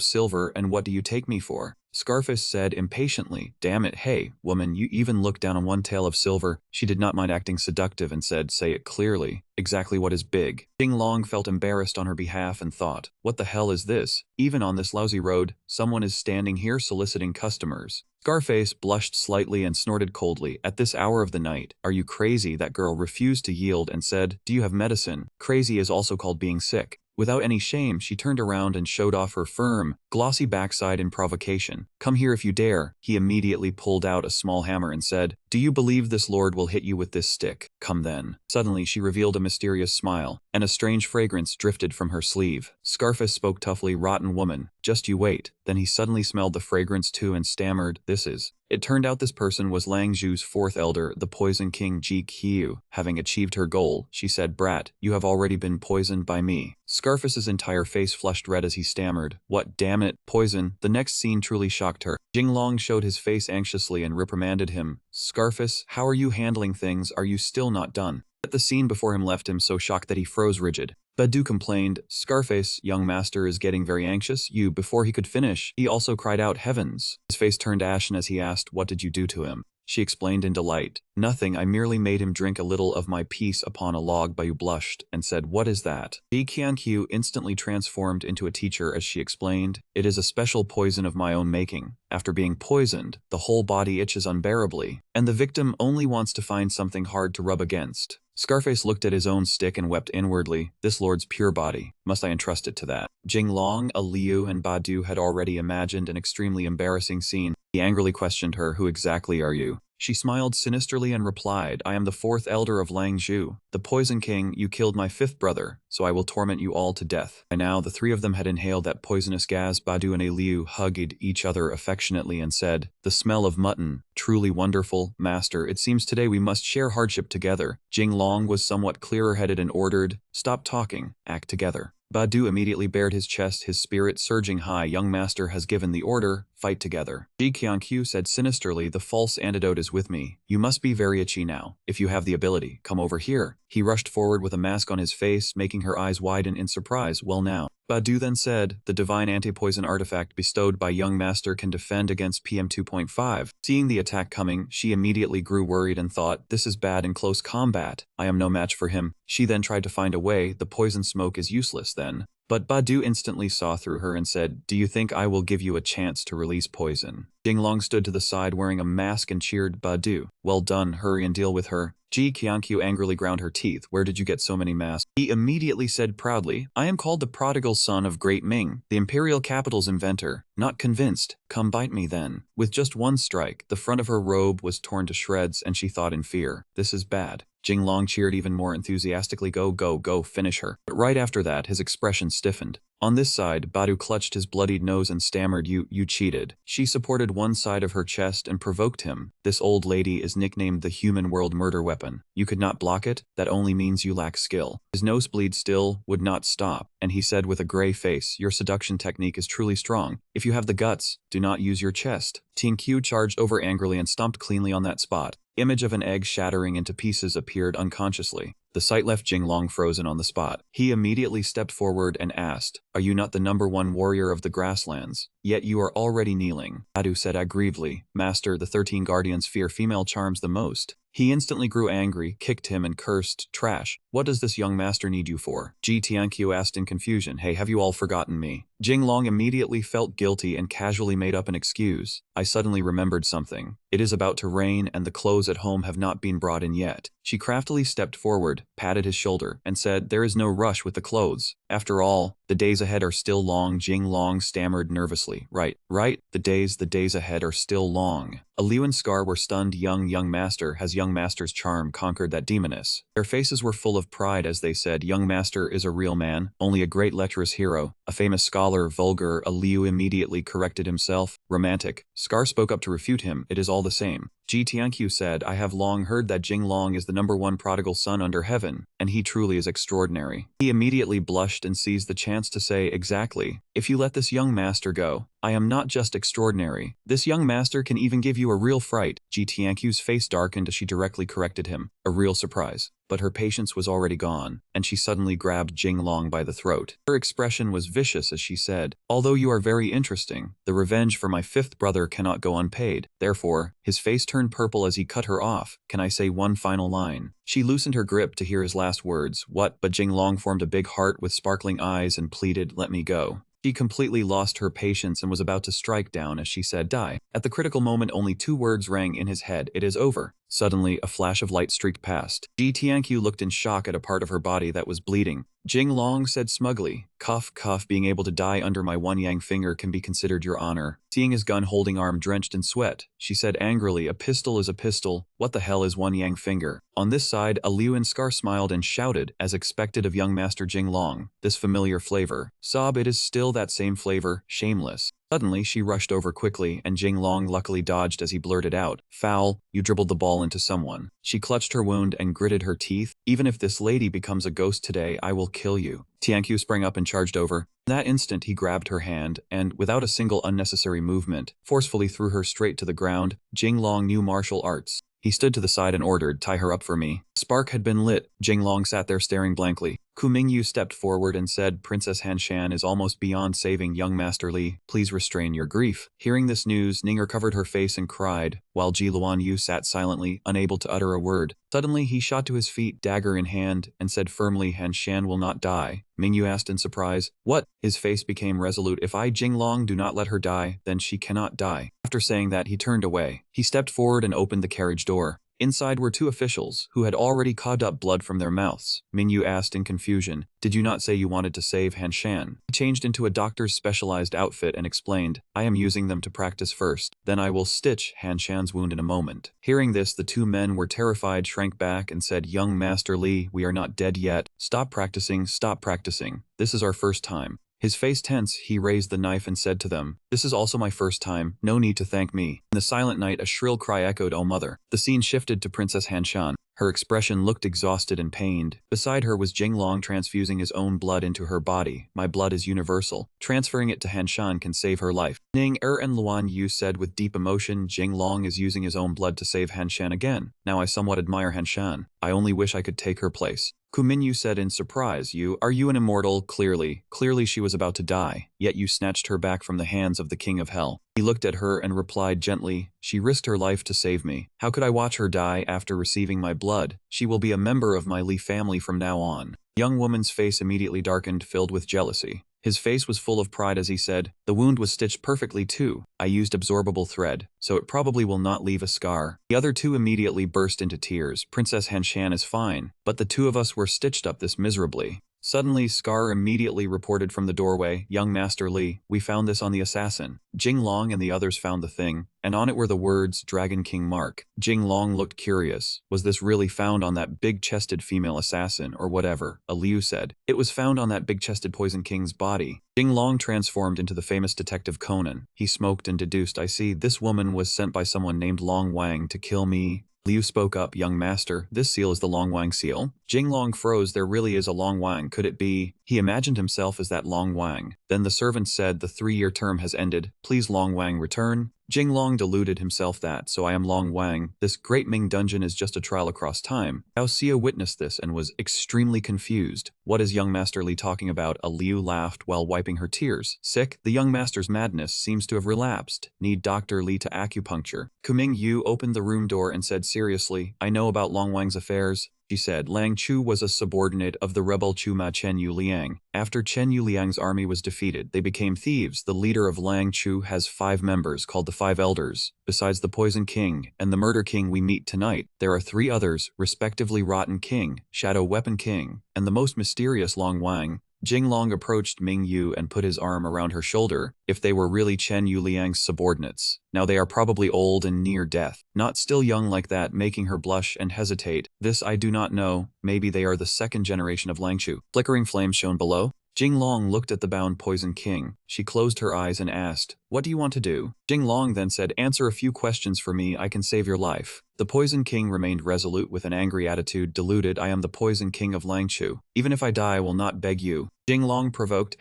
silver and what do you take me for? Scarface said impatiently, damn it, hey, woman, you even looked down on 1 tael of silver. She did not mind acting seductive and said, say it clearly. Exactly what is big? Jinglong felt embarrassed on her behalf and thought, what the hell is this? Even on this lousy road, someone is standing here soliciting customers. Scarface blushed slightly and snorted coldly, at this hour of the night, are you crazy? That girl refused to yield and said, do you have medicine? Crazy is also called being sick. Without any shame, she turned around and showed off her firm, glossy backside in provocation. Come here if you dare. He immediately pulled out a small hammer and said, do you believe this lord will hit you with this stick? Come then. Suddenly she revealed a mysterious smile, and a strange fragrance drifted from her sleeve. Scarface spoke toughly, rotten woman, just you wait. Then he suddenly smelled the fragrance too and stammered, this is. It turned out this person was Lang Zhu's 4th elder, the Poison King Ji Qiu. Having achieved her goal, she said, brat, you have already been poisoned by me. Scarface's entire face flushed red as he stammered, what, damn it, poison? The next scene truly shocked her. Jinglong showed his face anxiously and reprimanded him. Scarface, how are you handling things? Are you still not done? But the scene before him left him so shocked that he froze rigid. Badu complained, Scarface, young master is getting very anxious. You, before he could finish, he also cried out, heavens. His face turned ashen as he asked, what did you do to him? She explained in delight, nothing, I merely made him drink a little of my piece upon a log. Badu blushed and said, what is that? Ji Qianqiu instantly transformed into a teacher as she explained, it is a special poison of my own making. After being poisoned, the whole body itches unbearably, and the victim only wants to find something hard to rub against. Scarface looked at his own stick and wept inwardly, this lord's pure body, must I entrust it to that? Jinglong, Liu and Badu had already imagined an extremely embarrassing scene. He angrily questioned her, who exactly are you? She smiled sinisterly and replied, I am the fourth elder of Lang Zhu, the Poison King. You killed my fifth brother, so I will torment you all to death. By now, the three of them had inhaled that poisonous gas. Badu and Liu hugged each other affectionately and said, the smell of mutton, truly wonderful, master. It seems today we must share hardship together. Jinglong was somewhat clearer-headed and ordered, stop talking, act together. Badu immediately bared his chest, his spirit surging high. Young master has given the order, fight together. Ji Qianqiu said sinisterly, the false antidote is with me. You must be very itchy now. If you have the ability, come over here. He rushed forward with a mask on his face, making her eyes widen in surprise. Well now. Badu then said, the divine anti-poison artifact bestowed by young master can defend against PM 2.5. Seeing the attack coming, she immediately grew worried and thought, this is bad in close combat. I am no match for him. She then tried to find a way. The poison smoke is useless then. But Badu instantly saw through her and said, do you think I will give you a chance to release poison? Jinglong stood to the side wearing a mask and cheered, Badu, well done, hurry and deal with her. Ji Qianqiu angrily ground her teeth. Where did you get so many masks? He immediately said proudly, I am called the prodigal son of Great Ming, the imperial capital's inventor. Not convinced? Come bite me then. With just one strike, the front of her robe was torn to shreds and she thought in fear, this is bad. Jinglong cheered even more enthusiastically, go, go, go, finish her. But right after that, his expression stiffened. On this side, Badu clutched his bloodied nose and stammered, you cheated. She supported one side of her chest and provoked him. This old lady is nicknamed the human world murder weapon. You could not block it? That only means you lack skill. His nosebleed still would not stop, and he said with a gray face, your seduction technique is truly strong. If you have the guts, do not use your chest. Qiu charged over angrily and stomped cleanly on that spot. Image of an egg shattering into pieces appeared unconsciously. The sight left Jinglong frozen on the spot. He immediately stepped forward and asked, are you not the #1 warrior of the grasslands? Yet you are already kneeling. Badu said aggrievedly, Master, the 13 guardians fear female charms the most. He instantly grew angry, kicked him and cursed, trash, what does this young master need you for? Ji Tianqiu asked in confusion, hey, have you all forgotten me? Jinglong immediately felt guilty and casually made up an excuse. I suddenly remembered something. It is about to rain and the clothes at home have not been brought in yet. She craftily stepped forward, patted his shoulder, and said, there is no rush with the clothes. After all, the days ahead are still long. Jinglong stammered nervously. Right, the days ahead are still long. Liu and Scar were stunned. Young master, has young master's charm conquered that demoness? Their faces were full of pride as they said, young master is a real man, only a great lecherous hero, a famous scholar. Vulgar. Liu immediately corrected himself. Romantic. Scar spoke up to refute him, it is all the same. Ji Tianqiu said, I have long heard that Jinglong is the #1 prodigal son under heaven, and he truly is extraordinary. He immediately blushed and seized the chance to say, exactly. If you let this young master go, I am not just extraordinary. This young master can even give you a real fright. Ji Tianqiu's face darkened as she directly corrected him. A real surprise. But her patience was already gone, and she suddenly grabbed Jinglong by the throat. Her expression was vicious as she said, although you are very interesting, the revenge for my fifth brother cannot go unpaid. Therefore, his face turned purple as he cut her off. Can I say one final line? She loosened her grip to hear his last words. What? But Jinglong formed a big heart with sparkling eyes and pleaded, let me go. She completely lost her patience and was about to strike down as she said, die. At the critical moment, only 2 words rang in his head, it is over. Suddenly, a flash of light streaked past. Ji Tianqiu looked in shock at a part of her body that was bleeding. Jinglong said smugly, cough, cough, being able to die under my one yang finger can be considered your honor. Seeing his gun-holding arm drenched in sweat, she said angrily, a pistol is a pistol, what the hell is one yang finger? On this side, Liu and Scar smiled and shouted, as expected of young master Jinglong, this familiar flavor. Sob, it is still that same flavor, shameless. Suddenly, she rushed over quickly, and Jinglong luckily dodged as he blurted out, foul, you dribbled the ball into someone. She clutched her wound and gritted her teeth, even if this lady becomes a ghost today, I will kill you. Tianqiu sprang up and charged over. In that instant, he grabbed her hand, and, without a single unnecessary movement, forcefully threw her straight to the ground. Jinglong knew martial arts. He stood to the side and ordered, tie her up for me. A spark had been lit. Jinglong sat there staring blankly. Ku Mingyu stepped forward and said, Princess Han Shan is almost beyond saving young Master Li. Please restrain your grief. Hearing this news, Ninger covered her face and cried, while Ji Luan Yu sat silently, unable to utter a word. Suddenly, he shot to his feet, dagger in hand, and said firmly, Han Shan will not die. Mingyu asked in surprise, what? His face became resolute. If I, Jinglong, do not let her die, then she cannot die. After saying that, he turned away. He stepped forward and opened the carriage door. Inside were two officials, who had already coughed up blood from their mouths. Mingyu asked in confusion, "Did you not say you wanted to save Han Shan?" He changed into a doctor's specialized outfit and explained, "I am using them to practice first, then I will stitch Han Shan's wound in a moment." Hearing this, the two men were terrified, shrank back, and said, "Young Master Li, we are not dead yet. Stop practicing, stop practicing. This is our first time." His face tense, he raised the knife and said to them, "This is also my first time, no need to thank me." In the silent night, a shrill cry echoed, "Oh mother." The scene shifted to Princess Han Shan. Her expression looked exhausted and pained. Beside her was Jinglong transfusing his own blood into her body. "My blood is universal. Transferring it to Han Shan can save her life." Ning Er and Luan Yu said with deep emotion, "Jinglong is using his own blood to save Han Shan again. Now I somewhat admire Han Shan. I only wish I could take her place." Kuminyu said in surprise, Are you an immortal? Clearly she was about to die, yet you snatched her back from the hands of the King of Hell." He looked at her and replied gently, "She risked her life to save me. How could I watch her die after receiving my blood? She will be a member of my Li family from now on." The young woman's face immediately darkened, filled with jealousy. His face was full of pride as he said, "The wound was stitched perfectly too. I used absorbable thread, so it probably will not leave a scar." The other two immediately burst into tears. "Princess Han Shan is fine, but the two of us were stitched up this miserably." Suddenly, Scar immediately reported from the doorway, "Young Master Li, we found this on the assassin." Jinglong and the others found the thing, and on it were the words, "Dragon King Mark." Jinglong looked curious. Was this really found on that big-chested female assassin, or whatever? A Liu said, "It was found on that big-chested Poison King's body." Jinglong transformed into the famous detective Conan. He smoked and deduced, "I see, this woman was sent by someone named Long Wang to kill me." Liu spoke up, "Young master, this seal is the Long Wang seal." Jinglong froze. There really is a Long Wang. Could it be? He imagined himself as that Long Wang. Then the servant said, "The 3-year term has ended. Please Long Wang return." Jinglong deluded himself that, "So I am Long Wang. This great Ming dungeon is just a trial across time." Gao Xia witnessed this and was extremely confused. "What is young Master Li talking about?" A Liu laughed while wiping her tears. "Sick? The young master's madness seems to have relapsed. Need Dr. Li to acupuncture." Kuming Yu opened the room door and said seriously, "I know about Long Wang's affairs." She said, "Lang Chu was a subordinate of the rebel Chu Ma Chen Yu Liang. After Chen Yu Liang's army was defeated, they became thieves. The leader of Lang Chu has 5 members called the 5 Elders. Besides the Poison King and the Murder King we meet tonight, there are 3 others, respectively Rotten King, Shadow Weapon King, and the most mysterious Long Wang." Jinglong approached Ming Yu and put his arm around her shoulder. "If they were really Chen Yu Liang's subordinates, now they are probably old and near death. Not still young like that," making her blush and hesitate. "This I do not know. Maybe they are the 2nd generation of Langchu." Flickering flames shone below. Jinglong looked at the bound Poison King. She closed her eyes and asked, "What do you want to do?" Jinglong then said, "Answer a few questions for me, I can save your life." The Poison King remained resolute with an angry attitude. "Deluded, I am the Poison King of Langchu. Even if I die, I will not beg you." Jinglong provoked,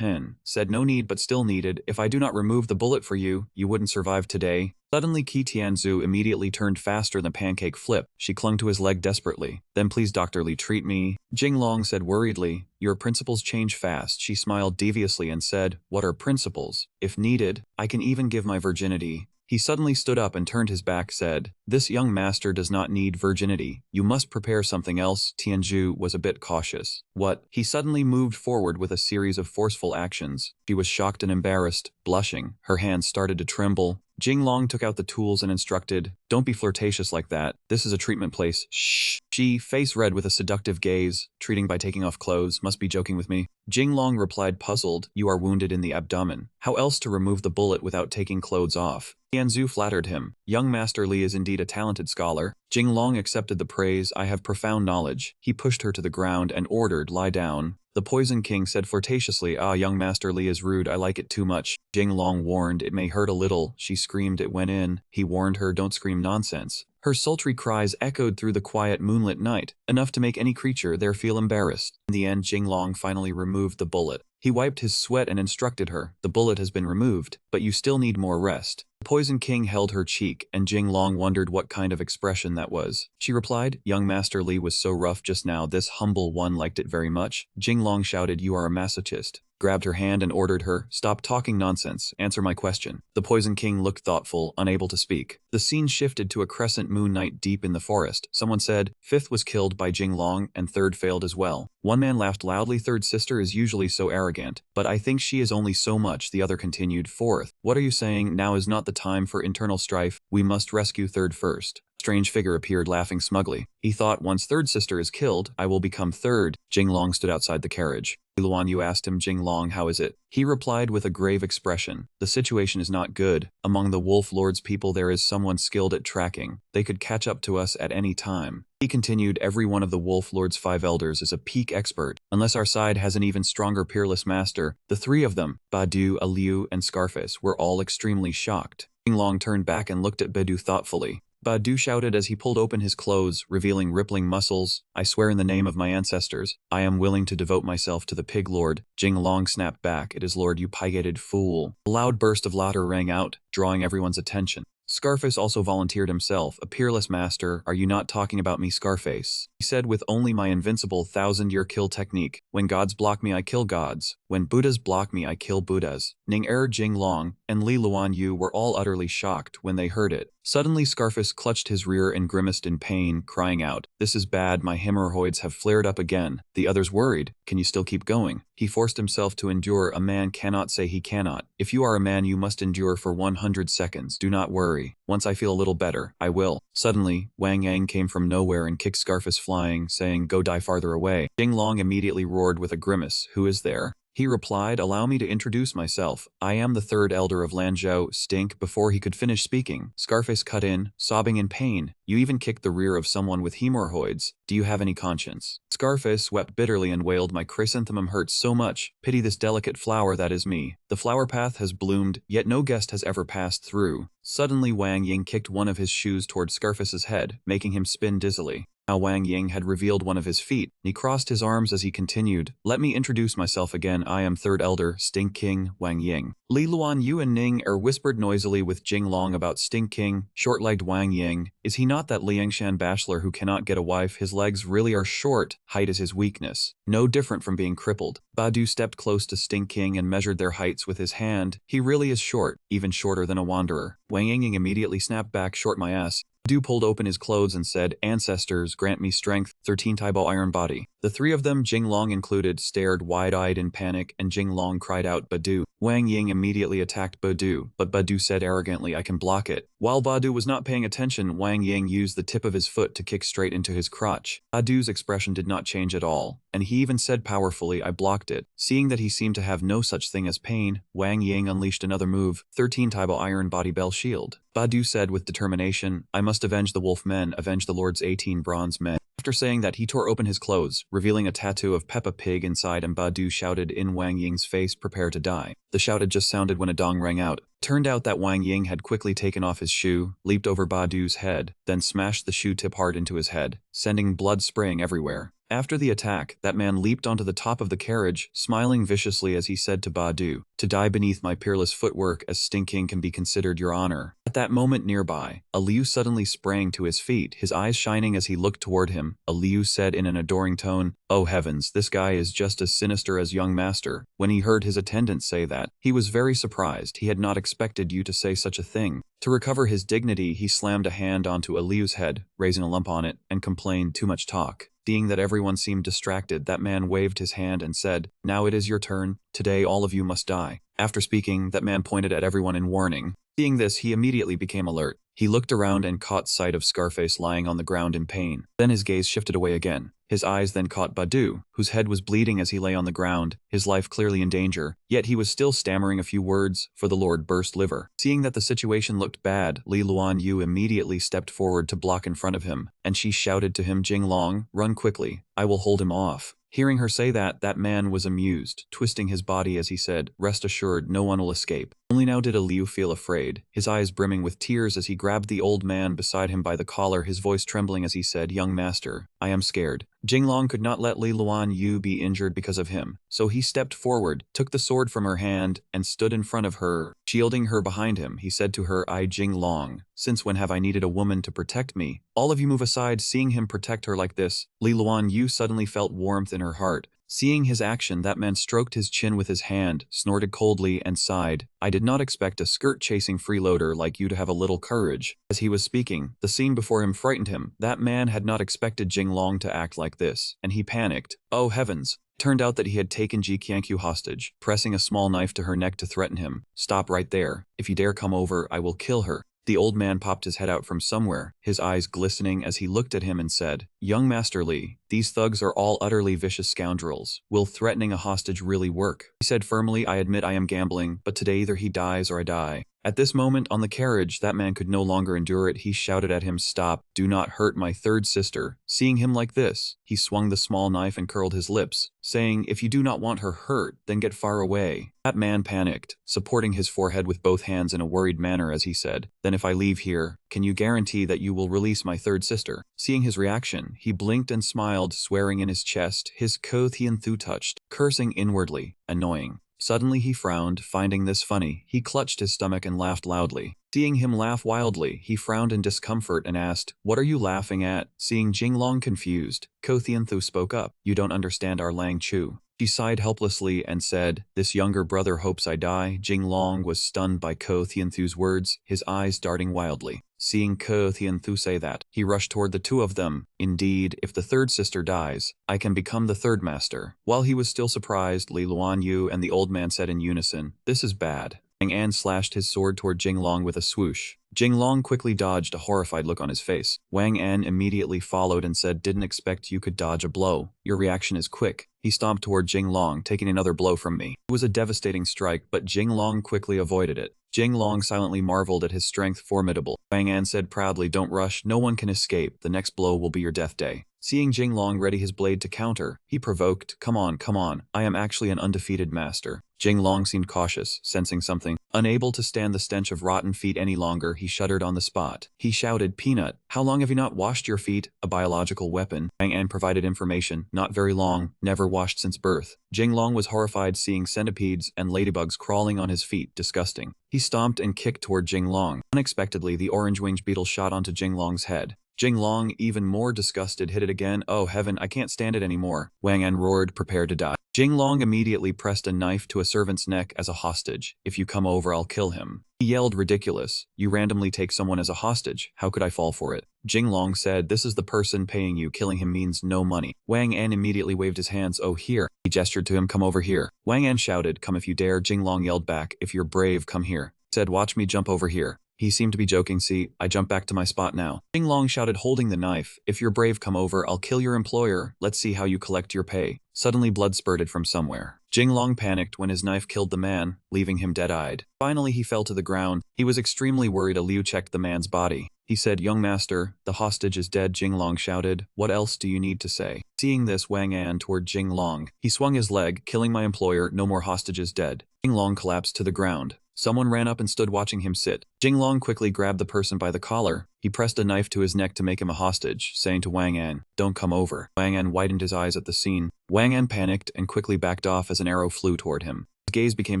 said, "No need but still needed. If I do not remove the bullet for you, you wouldn't survive today." Suddenly Qi Tianzu immediately turned faster than Pancake Flip. She clung to his leg desperately. "Then please Dr. Li treat me." Jinglong said worriedly, "Your principles change fast." She smiled deviously and said, "What are principles? If needed, I can even give my virginity." He suddenly stood up and turned his back, said, "This young master does not need virginity. You must prepare something else." Tianzhu was a bit cautious. "What?" He suddenly moved forward with a series of forceful actions. She was shocked and embarrassed, blushing. Her hands started to tremble. Jinglong took out the tools and instructed, "Don't be flirtatious like that. This is a treatment place." "Shh." She, face red with a seductive gaze, "Treating by taking off clothes, must be joking with me." Jinglong replied puzzled, "You are wounded in the abdomen. How else to remove the bullet without taking clothes off?" Tianzhu flattered him. Young Master Li is indeed a talented scholar. Jinglong accepted the praise. "I have profound knowledge." He pushed her to the ground and ordered, "Lie down." The Poison King said flirtatiously, "Ah, young Master Li is rude. I like it too much." Jinglong warned, "It may hurt a little." She screamed. It went in. He warned her, "Don't scream nonsense." Her sultry cries echoed through the quiet moonlit night, enough to make any creature there feel embarrassed. In the end, Jinglong finally removed the bullet. He wiped his sweat and instructed her, "The bullet has been removed, but you still need more rest." The Poison King held her cheek, and Jinglong wondered what kind of expression that was. She replied, "Young Master Li was so rough just now, this humble one liked it very much." Jinglong shouted, "You are a masochist." grabbed her hand and ordered her, "Stop talking nonsense, answer my question." The Poison King looked thoughtful, unable to speak. The scene shifted to a crescent moon night deep in the forest. Someone said, "Fifth was killed by Jinglong, and third failed as well." One man laughed loudly. "Third sister is usually so arrogant, but I think she is only so much." The other continued, "Fourth, what are you saying? Now is not the time for internal strife. We must rescue third first." Strange figure appeared, laughing smugly. He thought, "Once third sister is killed, I will become third." Jinglong stood outside the carriage. Luan Yu asked him, "Jinglong, how is it?" He replied with a grave expression, "The situation is not good. Among the Wolf Lord's people there is someone skilled at tracking. They could catch up to us at any time." He continued, "Every one of the Wolf Lord's 5 elders is a peak expert. Unless our side has an even stronger peerless master." The 3 of them, Badu, Aliu, and Scarface, were all extremely shocked. Jinglong turned back and looked at Badu thoughtfully. Badu shouted as he pulled open his clothes, revealing rippling muscles, "I swear in the name of my ancestors, I am willing to devote myself to the Pig Lord." Jinglong snapped back, "It is Lord, you pigated fool." A loud burst of laughter rang out, drawing everyone's attention. Scarface also volunteered himself, "A peerless master, are you not talking about me, Scarface?" He said, "With only my invincible 1,000-year kill technique. When gods block me I kill gods. When Buddhas block me I kill Buddhas." Ning Jinglong and Li Luan Yu were all utterly shocked when they heard it. Suddenly Scarface clutched his rear and grimaced in pain, crying out, "This is bad, my hemorrhoids have flared up again." The others worried, "Can you still keep going?" He forced himself to endure. A man cannot say he cannot. If you are a man you must endure for 100 seconds. Do not worry. Once I feel a little better, I will. Suddenly, Wang Yang came from nowhere and kicked Scarface flying, saying, "Go die farther away." Jinglong immediately roared with a grimace, "Who is there?" He replied, "Allow me to introduce myself. I am the 3rd elder of Lanzhou, Stink." Before he could finish speaking, Scarface cut in, sobbing in pain, "You even kicked the rear of someone with hemorrhoids. Do you have any conscience?" Scarface wept bitterly and wailed, "My chrysanthemum hurts so much. Pity this delicate flower that is me. The flower path has bloomed, yet no guest has ever passed through." Suddenly Wang Ying kicked one of his shoes toward Scarface's head, making him spin dizzily. Now Wang Ying had revealed one of his feet. He crossed his arms as he continued, "Let me introduce myself again. I am 3rd elder, Stink King, Wang Ying." Li Luan Yu and Ning whispered noisily with Jinglong about Stink King, short-legged Wang Ying. Is he not that Liangshan bachelor who cannot get a wife? His legs really are short. Height is his weakness. No different from being crippled. Badu stepped close to Stink King and measured their heights with his hand. He really is short, even shorter than a wanderer. Wang Ying immediately snapped back, "Short my ass." Badu pulled open his clothes and said, "Ancestors, grant me strength, 13 Taibo iron body." The 3 of them, Jinglong included, stared wide-eyed in panic, and Jinglong cried out, "Badu." Wang Ying immediately attacked Badu, but Badu said arrogantly, "I can block it." While Badu was not paying attention, Wang Ying used the tip of his foot to kick straight into his crotch. Badu's expression did not change at all, and he even said powerfully, "I blocked it." Seeing that he seemed to have no such thing as pain, Wang Ying unleashed another move, 13 Taibo iron body bell shield. Badu said with determination, "I must avenge the wolf men, avenge the Lord's 18 bronze men." After saying that, he tore open his clothes, revealing a tattoo of Peppa Pig inside, and Badu shouted in Wang Ying's face, "Prepare to die." The shout had just sounded when a dong rang out. Turned out that Wang Ying had quickly taken off his shoe, leaped over Badu's head, then smashed the shoe tip hard into his head, sending blood spraying everywhere. After the attack, that man leaped onto the top of the carriage, smiling viciously as he said to Badu, "To die beneath my peerless footwork as stinking can be considered your honor." At that moment nearby, Aliu suddenly sprang to his feet, his eyes shining as he looked toward him. Aliu said in an adoring tone, "Oh heavens, this guy is just as sinister as young master." When he heard his attendant say that, he was very surprised. He had not expected you to say such a thing. To recover his dignity, he slammed a hand onto Aliu's head, raising a lump on it, and complained, "Too much talk." Seeing that everyone seemed distracted, that man waved his hand and said, "Now it is your turn. Today all of you must die." After speaking, that man pointed at everyone in warning. Seeing this, he immediately became alert. He looked around and caught sight of Scarface lying on the ground in pain. Then his gaze shifted away again. His eyes then caught Badu, whose head was bleeding as he lay on the ground, his life clearly in danger, yet he was still stammering a few words, "For the Lord burst liver." Seeing that the situation looked bad, Li Luan Yu immediately stepped forward to block in front of him, and she shouted to him, "Jinglong, run quickly. I will hold him off." Hearing her say that, that man was amused, twisting his body as he said, "Rest assured, no one will escape." Only now did Aliu feel afraid, his eyes brimming with tears as he grabbed the old man beside him by the collar, his voice trembling as he said, "Young master, I am scared." Jinglong could not let Li Luan Yu be injured because of him, so he stepped forward, took the sword from her hand, and stood in front of her, shielding her behind him. He said to her, "I Jinglong, since when have I needed a woman to protect me? All of you move aside." Seeing him protect her like this, Li Luan Yu suddenly felt warmth in her heart. Seeing his action, that man stroked his chin with his hand, snorted coldly, and sighed. I did not expect a skirt-chasing freeloader like you to have a little courage. As he was speaking, the scene before him frightened him. That man had not expected Jinglong to act like this, and he panicked. Oh heavens! Turned out that he had taken Ji Qianqiu hostage, pressing a small knife to her neck to threaten him. Stop right there. If you dare come over, I will kill her. The old man popped his head out from somewhere, his eyes glistening as he looked at him and said, Young Master Li, these thugs are all utterly vicious scoundrels. Will threatening a hostage really work? He said firmly, I admit I am gambling, but today either he dies or I die. At this moment on the carriage, that man could no longer endure it. He shouted at him, Stop, do not hurt my third sister. Seeing him like this, he swung the small knife and curled his lips, saying, If you do not want her hurt, then get far away. That man panicked, supporting his forehead with both hands in a worried manner as he said, Then if I leave here, can you guarantee that you will release my third sister? Seeing his reaction, he blinked and smiled, swearing in his chest, his Kothian Thu touched, cursing inwardly, annoying. Suddenly he frowned, finding this funny. He clutched his stomach and laughed loudly. Seeing him laugh wildly, he frowned in discomfort and asked, What are you laughing at? Seeing Jinglong confused, Kothian Thu spoke up, You don't understand our Lang Chu. She sighed helplessly and said, This younger brother hopes I die. Jinglong was stunned by Kothian Thu's words, his eyes darting wildly. Seeing Kothian Thu say that, he rushed toward the two of them. Indeed, if the third sister dies, I can become the third master. While he was still surprised, Li Luanyu and the old man said in unison, This is bad. Wang An slashed his sword toward Jinglong with a swoosh. Jinglong quickly dodged, a horrified look on his face. Wang An immediately followed and said, Didn't expect you could dodge a blow. Your reaction is quick. He stomped toward Jinglong, taking another blow from me. It was a devastating strike, but Jinglong quickly avoided it. Jinglong silently marveled at his strength, formidable. Wang An said proudly, Don't rush, no one can escape. The next blow will be your death day. Seeing Jinglong ready his blade to counter, he provoked, Come on, I am actually an undefeated master. Jinglong seemed cautious, sensing something. Unable to stand the stench of rotten feet any longer, he shuddered on the spot. He shouted, Peanut, how long have you not washed your feet? A biological weapon. Wang An provided information, not very long, never washed since birth. Jinglong was horrified seeing centipedes and ladybugs crawling on his feet, disgusting. He stomped and kicked toward Jinglong. Unexpectedly, the orange-winged beetle shot onto Jinglong's head. Jinglong, even more disgusted, hit it again. Oh heaven, I can't stand it anymore. Wang An roared, Prepare to die. Jinglong immediately pressed a knife to a servant's neck as a hostage. If you come over, I'll kill him. He yelled, Ridiculous. You randomly take someone as a hostage. How could I fall for it? Jinglong said, This is the person paying you. Killing him means no money. Wang An immediately waved his hands. Oh, here. He gestured to him, Come over here. Wang An shouted, Come if you dare. Jinglong yelled back, If you're brave, come here. He said, Watch me jump over here. He seemed to be joking. See, I jump back to my spot now. Jinglong shouted, holding the knife, If you're brave, come over. I'll kill your employer. Let's see how you collect your pay. Suddenly blood spurted from somewhere. Jinglong panicked when his knife killed the man, leaving him dead-eyed. Finally he fell to the ground. He was extremely worried. Liu checked the man's body. He said, Young master, the hostage is dead. Jinglong shouted, What else do you need to say? Seeing this, Wang An toward Jinglong. He swung his leg, killing my employer. No more hostages dead. Jinglong collapsed to the ground. Someone ran up and stood watching him sit. Jinglong quickly grabbed the person by the collar. He pressed a knife to his neck to make him a hostage, saying to Wang An, Don't come over. Wang An widened his eyes at the scene. Wang An panicked and quickly backed off as an arrow flew toward him. His gaze became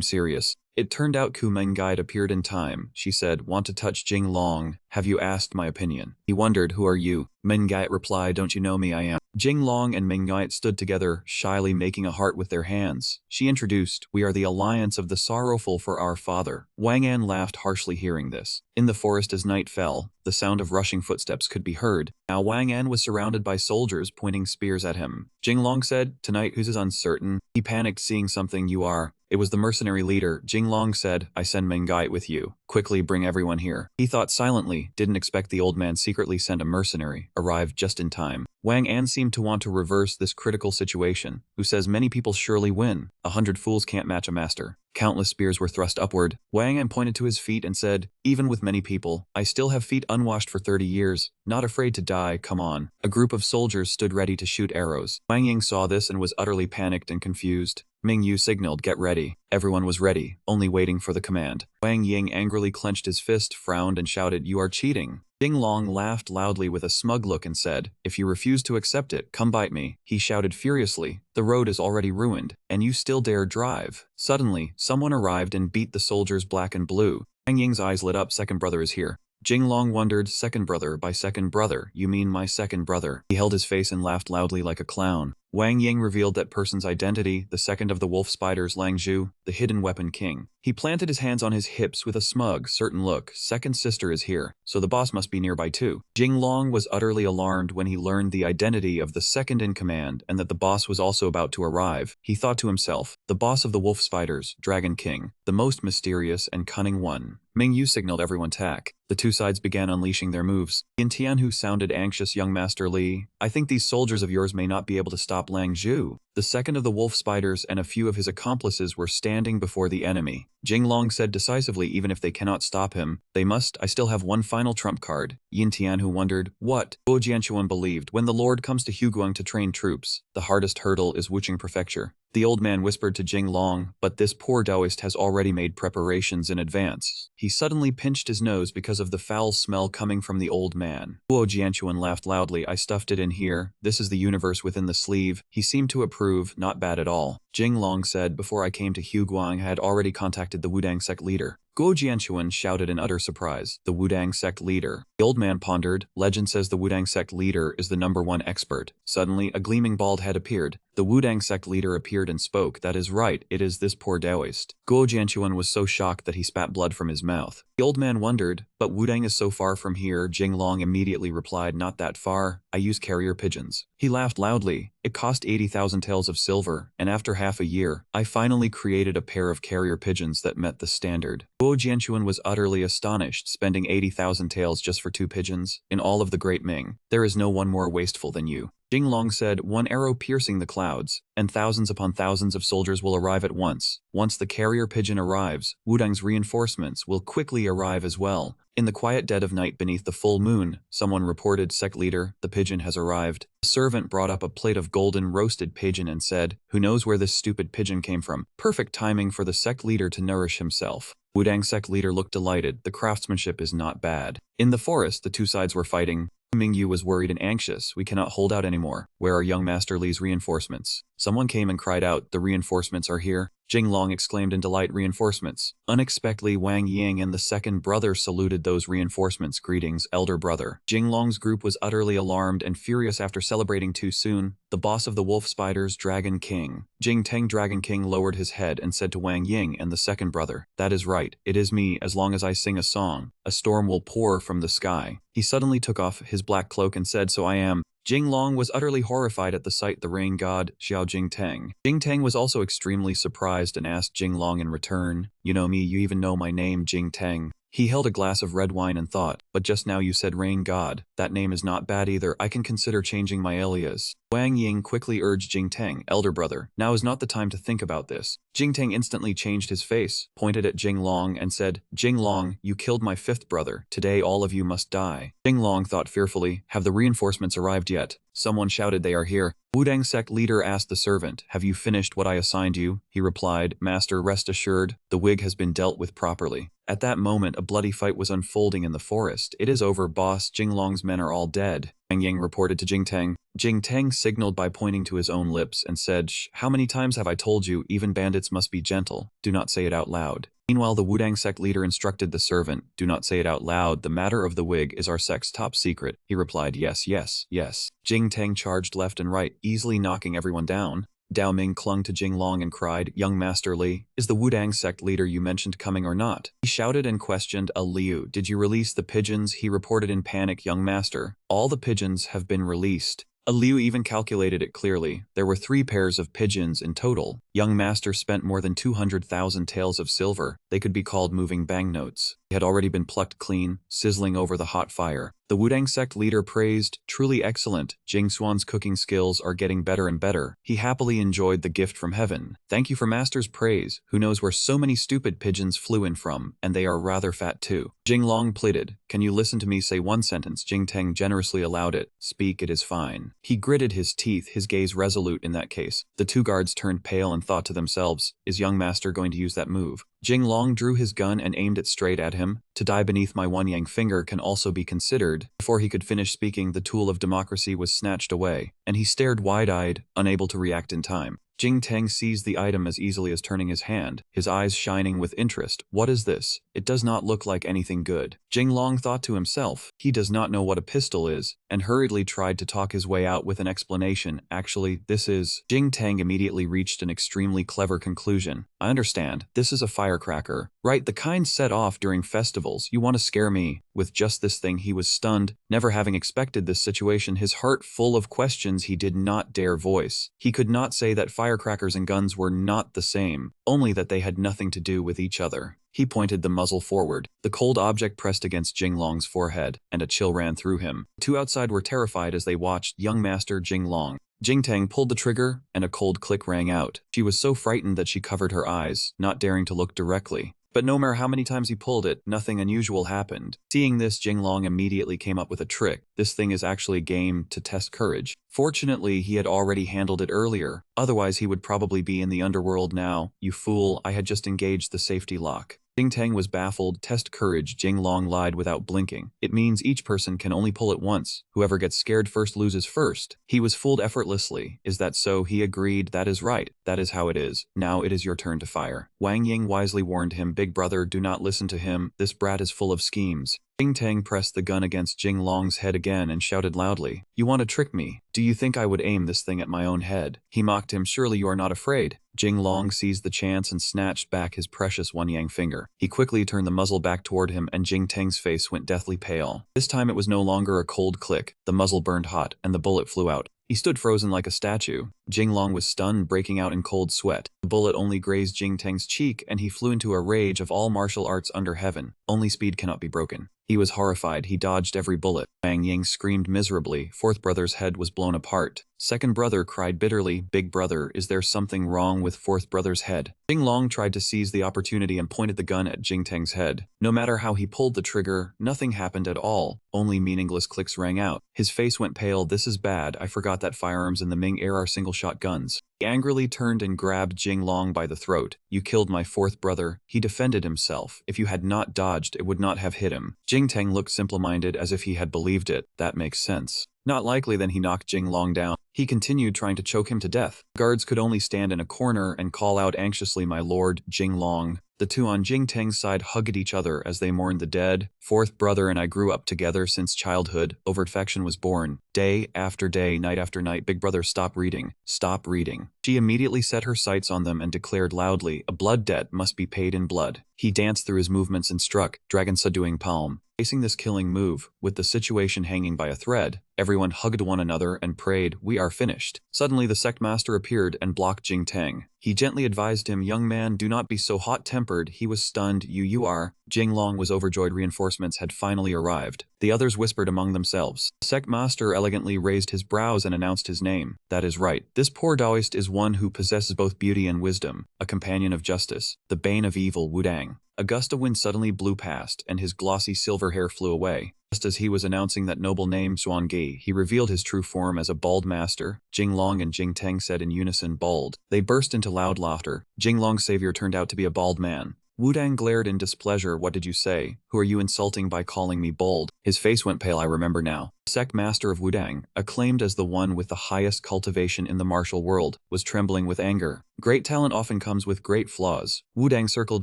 serious. It turned out Ku Mengguide appeared in time. She said, Want to touch Jinglong? Have you asked my opinion? He wondered, Who are you? Mengguide replied, Don't you know me? I am. Jinglong and Mengguide stood together, shyly making a heart with their hands. She introduced, We are the alliance of the sorrowful for our father. Wang An laughed harshly hearing this. In the forest as night fell, the sound of rushing footsteps could be heard. Now Wang An was surrounded by soldiers pointing spears at him. Jinglong said, Tonight whose is uncertain? He panicked seeing something. You are. It was the mercenary leader. Jinglong said, I send Mengguide with you. Quickly bring everyone here. He thought silently, didn't expect the old man secretly sent a mercenary, arrived just in time. Wang An seemed to want to reverse this critical situation, who says many people surely win. 100 fools can't match a master. Countless spears were thrust upward. Wang An pointed to his feet and said, Even with many people, I still have feet unwashed for 30 years. Not afraid to die, come on. A group of soldiers stood ready to shoot arrows. Wang Ying saw this and was utterly panicked and confused. Ming Yu signaled, Get ready. Everyone was ready, only waiting for the command. Wang Ying angrily clenched his fist, frowned and shouted, You are cheating. Jinglong laughed loudly with a smug look and said, If you refuse to accept it, come bite me. He shouted furiously, The road is already ruined, and you still dare drive. Suddenly, someone arrived and beat the soldiers black and blue. Wang Ying's eyes lit up. Second brother is here. Jinglong wondered, Second brother, by second brother, you mean my second brother. He held his face and laughed loudly like a clown. Wang Ying revealed that person's identity, the second of the wolf spiders Lang Zhu, the hidden weapon king. He planted his hands on his hips with a smug, certain look. Second sister is here, so the boss must be nearby too. Jing Long was utterly alarmed when he learned the identity of the second in command and that the boss was also about to arrive. He thought to himself, the boss of the wolf spiders, Dragon King, the most mysterious and cunning one. Ming Yu signaled everyone attack. The two sides began unleashing their moves. Yin Tianhu sounded anxious. Young Master Li, I think these soldiers of yours may not be able to stop Lang Zhu. The second of the wolf spiders and a few of his accomplices were standing before the enemy. Jing Long said decisively, even if they cannot stop him, they must. I still have one final trump card. Yin Tianhu wondered, what? Guo Jianquan believed, when the Lord comes to Huguang to train troops, the hardest hurdle is Wuching Prefecture. The old man whispered to Jing Long, but this poor Taoist has already made preparations in advance. He suddenly pinched his nose because of the foul smell coming from the old man. Guo Jianquan laughed loudly. I stuffed it in here. This is the universe within the sleeve. He seemed to approve, not bad at all. Jing Long said, before I came to Huguang, I had already contacted the Wudang sect leader. Guo Jianquan shouted in utter surprise, the Wudang sect leader. The old man pondered, legend says the Wudang sect leader is the #1 expert. Suddenly, a gleaming bald head appeared. The Wudang sect leader appeared and spoke, that is right, it is this poor Taoist. Guo Jianquan was so shocked that he spat blood from his mouth. The old man wondered, but Wudang is so far from here. Jing Long immediately replied, not that far, I use carrier pigeons. He laughed loudly. It cost 80,000 taels of silver, and after half a year, I finally created a pair of carrier pigeons that met the standard. Guo Jianquan was utterly astonished, spending 80,000 taels just for 2 pigeons. In all of the Great Ming, there is no one more wasteful than you. Jing Long said, one arrow piercing the clouds, and thousands upon thousands of soldiers will arrive at once. Once the carrier pigeon arrives, Wudang's reinforcements will quickly arrive as well. In the quiet dead of night beneath the full moon, someone reported, sect leader, the pigeon has arrived. A servant brought up a plate of golden roasted pigeon and said, who knows where this stupid pigeon came from? Perfect timing for the sect leader to nourish himself. Wudang sect leader looked delighted. The craftsmanship is not bad. In the forest, the two sides were fighting. Ming Yu was worried and anxious. We cannot hold out anymore. Where are young Master Li's reinforcements? Someone came and cried out, the reinforcements are here. Jing Long exclaimed in delight, reinforcements. Unexpectedly, Wang Ying and the second brother saluted those reinforcements. Greetings, elder brother. Jing Long's group was utterly alarmed and furious after celebrating too soon. The boss of the wolf spiders, Dragon King. Jing Teng Dragon King lowered his head and said to Wang Ying and the second brother, that is right, it is me. As long as I sing a song, a storm will pour from the sky. He suddenly took off his black cloak and said, so I am. Jing Long was utterly horrified at the sight. The rain god, Xiao Jing Teng. Jing Teng was also extremely surprised and asked Jing Long in return, you know me, you even know my name, Jing Teng. He held a glass of red wine and thought, but just now you said rain god. That name is not bad either. I can consider changing my alias. Wang Ying quickly urged Jing Teng, elder brother, now is not the time to think about this. Jing Teng instantly changed his face, pointed at Jing Long and said, Jing Long, you killed my 5th brother. Today all of you must die. Jing Long thought fearfully, have the reinforcements arrived yet? Someone shouted, they are here. Wudang sect leader asked the servant, have you finished what I assigned you? He replied, master, rest assured, the wig has been dealt with properly. At that moment, a bloody fight was unfolding in the forest. It is over, boss. Jing Long's men are all dead. Wang Ying reported to Jing Teng. Jing Teng signaled by pointing to his own lips and said, shh, how many times have I told you, even bandits must be gentle. Do not say it out loud. Meanwhile, the Wudang sect leader instructed the servant, do not say it out loud, the matter of the wig is our sect's top secret. He replied, yes, yes, yes. Jing Teng charged left and right, easily knocking everyone down. Dao Ming clung to Jing Long and cried, young Master Li, is the Wudang sect leader you mentioned coming or not? He shouted and questioned, Liu, did you release the pigeons? He reported in panic, young master, all the pigeons have been released. Liu even calculated it clearly. There were 3 pairs of pigeons in total. Young master spent more than 200,000 taels of silver. They could be called moving banknotes. They had already been plucked clean, sizzling over the hot fire. The Wudang sect leader praised, truly excellent. Jing Xuan's cooking skills are getting better and better. He happily enjoyed the gift from heaven. Thank you for master's praise. Who knows where so many stupid pigeons flew in from, and they are rather fat too. Jing Long pleaded, can you listen to me say one sentence? Jing Teng generously allowed it. Speak, it is fine. He gritted his teeth, his gaze resolute in that case. The 2 guards turned pale and thought to themselves, is young master going to use that move? Jing Long drew his gun and aimed it straight at him. To die beneath my one yang finger can also be considered. Before he could finish speaking, the tool of democracy was snatched away, and he stared wide-eyed, unable to react in time. Jing Tang seized the item as easily as turning his hand, his eyes shining with interest. What is this? It does not look like anything good. Jing Long thought to himself, he does not know what a pistol is, and hurriedly tried to talk his way out with an explanation. Actually, this is… Jing Tang immediately reached an extremely clever conclusion. I understand. This is a firecracker. Right, the kind set off during festivals. You want to scare me? With just this thing he was stunned, never having expected this situation, his heart full of questions he did not dare voice. He could not say that firecrackers and guns were not the same, only that they had nothing to do with each other. He pointed the muzzle forward. The cold object pressed against Jing Long's forehead, and a chill ran through him. The two outside were terrified as they watched young master Jing Long. Jing Tang pulled the trigger, and a cold click rang out. She was so frightened that she covered her eyes, not daring to look directly. But no matter how many times he pulled it, nothing unusual happened. Seeing this, Jing Long immediately came up with a trick. This thing is actually a game to test courage. Fortunately, he had already handled it earlier. Otherwise, he would probably be in the underworld now. You fool, I had just engaged the safety lock. Jing Tang was baffled. Test courage, Jing Long lied without blinking. It means each person can only pull it once. Whoever gets scared first loses first. He was fooled effortlessly. Is that so? He agreed. That is right. That is how it is. Now it is your turn to fire. Wang Ying wisely warned him, big brother, do not listen to him. This brat is full of schemes. Jing Tang pressed the gun against Jing Long's head again and shouted loudly, you want to trick me? Do you think I would aim this thing at my own head? He mocked him, surely you are not afraid. Jing Long seized the chance and snatched back his precious One Yang finger. He quickly turned the muzzle back toward him and Jing Tang's face went deathly pale. This time it was no longer a cold click. The muzzle burned hot and the bullet flew out. He stood frozen like a statue. Jing Long was stunned, breaking out in cold sweat. The bullet only grazed Jing Tang's cheek and he flew into a rage of all martial arts under heaven. Only speed cannot be broken. He was horrified. He dodged every bullet. Wang Ying screamed miserably. Fourth brother's head was blown apart. Second brother cried bitterly, big brother, is there something wrong with fourth brother's head? Jing Long tried to seize the opportunity and pointed the gun at Jing Tang's head. No matter how he pulled the trigger, nothing happened at all. Only meaningless clicks rang out. His face went pale. This is bad. I forgot that firearms in the Ming era are single-shot guns. He angrily turned and grabbed Jing Long by the throat. You killed my fourth brother. He defended himself. If you had not dodged, it would not have hit him. Jing Tang looked simple-minded as if he had believed it. That makes sense. Not likely. Then he knocked Jing Long down. He continued trying to choke him to death. Guards could only stand in a corner and call out anxiously, my lord, Jing Long. The two on Jing Tang's side hugged each other as they mourned the dead. Fourth brother and I grew up together since childhood. Overt affection was born. Day after day, night after night, big brother, stop reading. Stop reading. She immediately set her sights on them and declared loudly, a blood debt must be paid in blood. He danced through his movements and struck, dragon subduing palm. Facing this killing move, with the situation hanging by a thread, everyone hugged one another and prayed, we are finished. Suddenly the sect master appeared and blocked Jing Tang. He gently advised him, young man, do not be so hot-tempered. He was stunned. You are. Jing Long was overjoyed. Reinforcements had finally arrived. The others whispered among themselves. The sect master elegantly raised his brows and announced his name. That is right. This poor Taoist is one who possesses both beauty and wisdom, a companion of justice, the bane of evil, Wudang. A gust of wind suddenly blew past, and his glossy silver hair flew away. Just as he was announcing that noble name, Xuangi, he revealed his true form as a bald master. Jing Long and Jing Tang said in unison, bald. They burst into loud laughter. Jing Long's savior turned out to be a bald man. Wudang glared in displeasure. What did you say? Who are you insulting by calling me bald? His face went pale. I remember now. The sect master of Wudang, acclaimed as the one with the highest cultivation in the martial world, was trembling with anger. Great talent often comes with great flaws. Wudang circled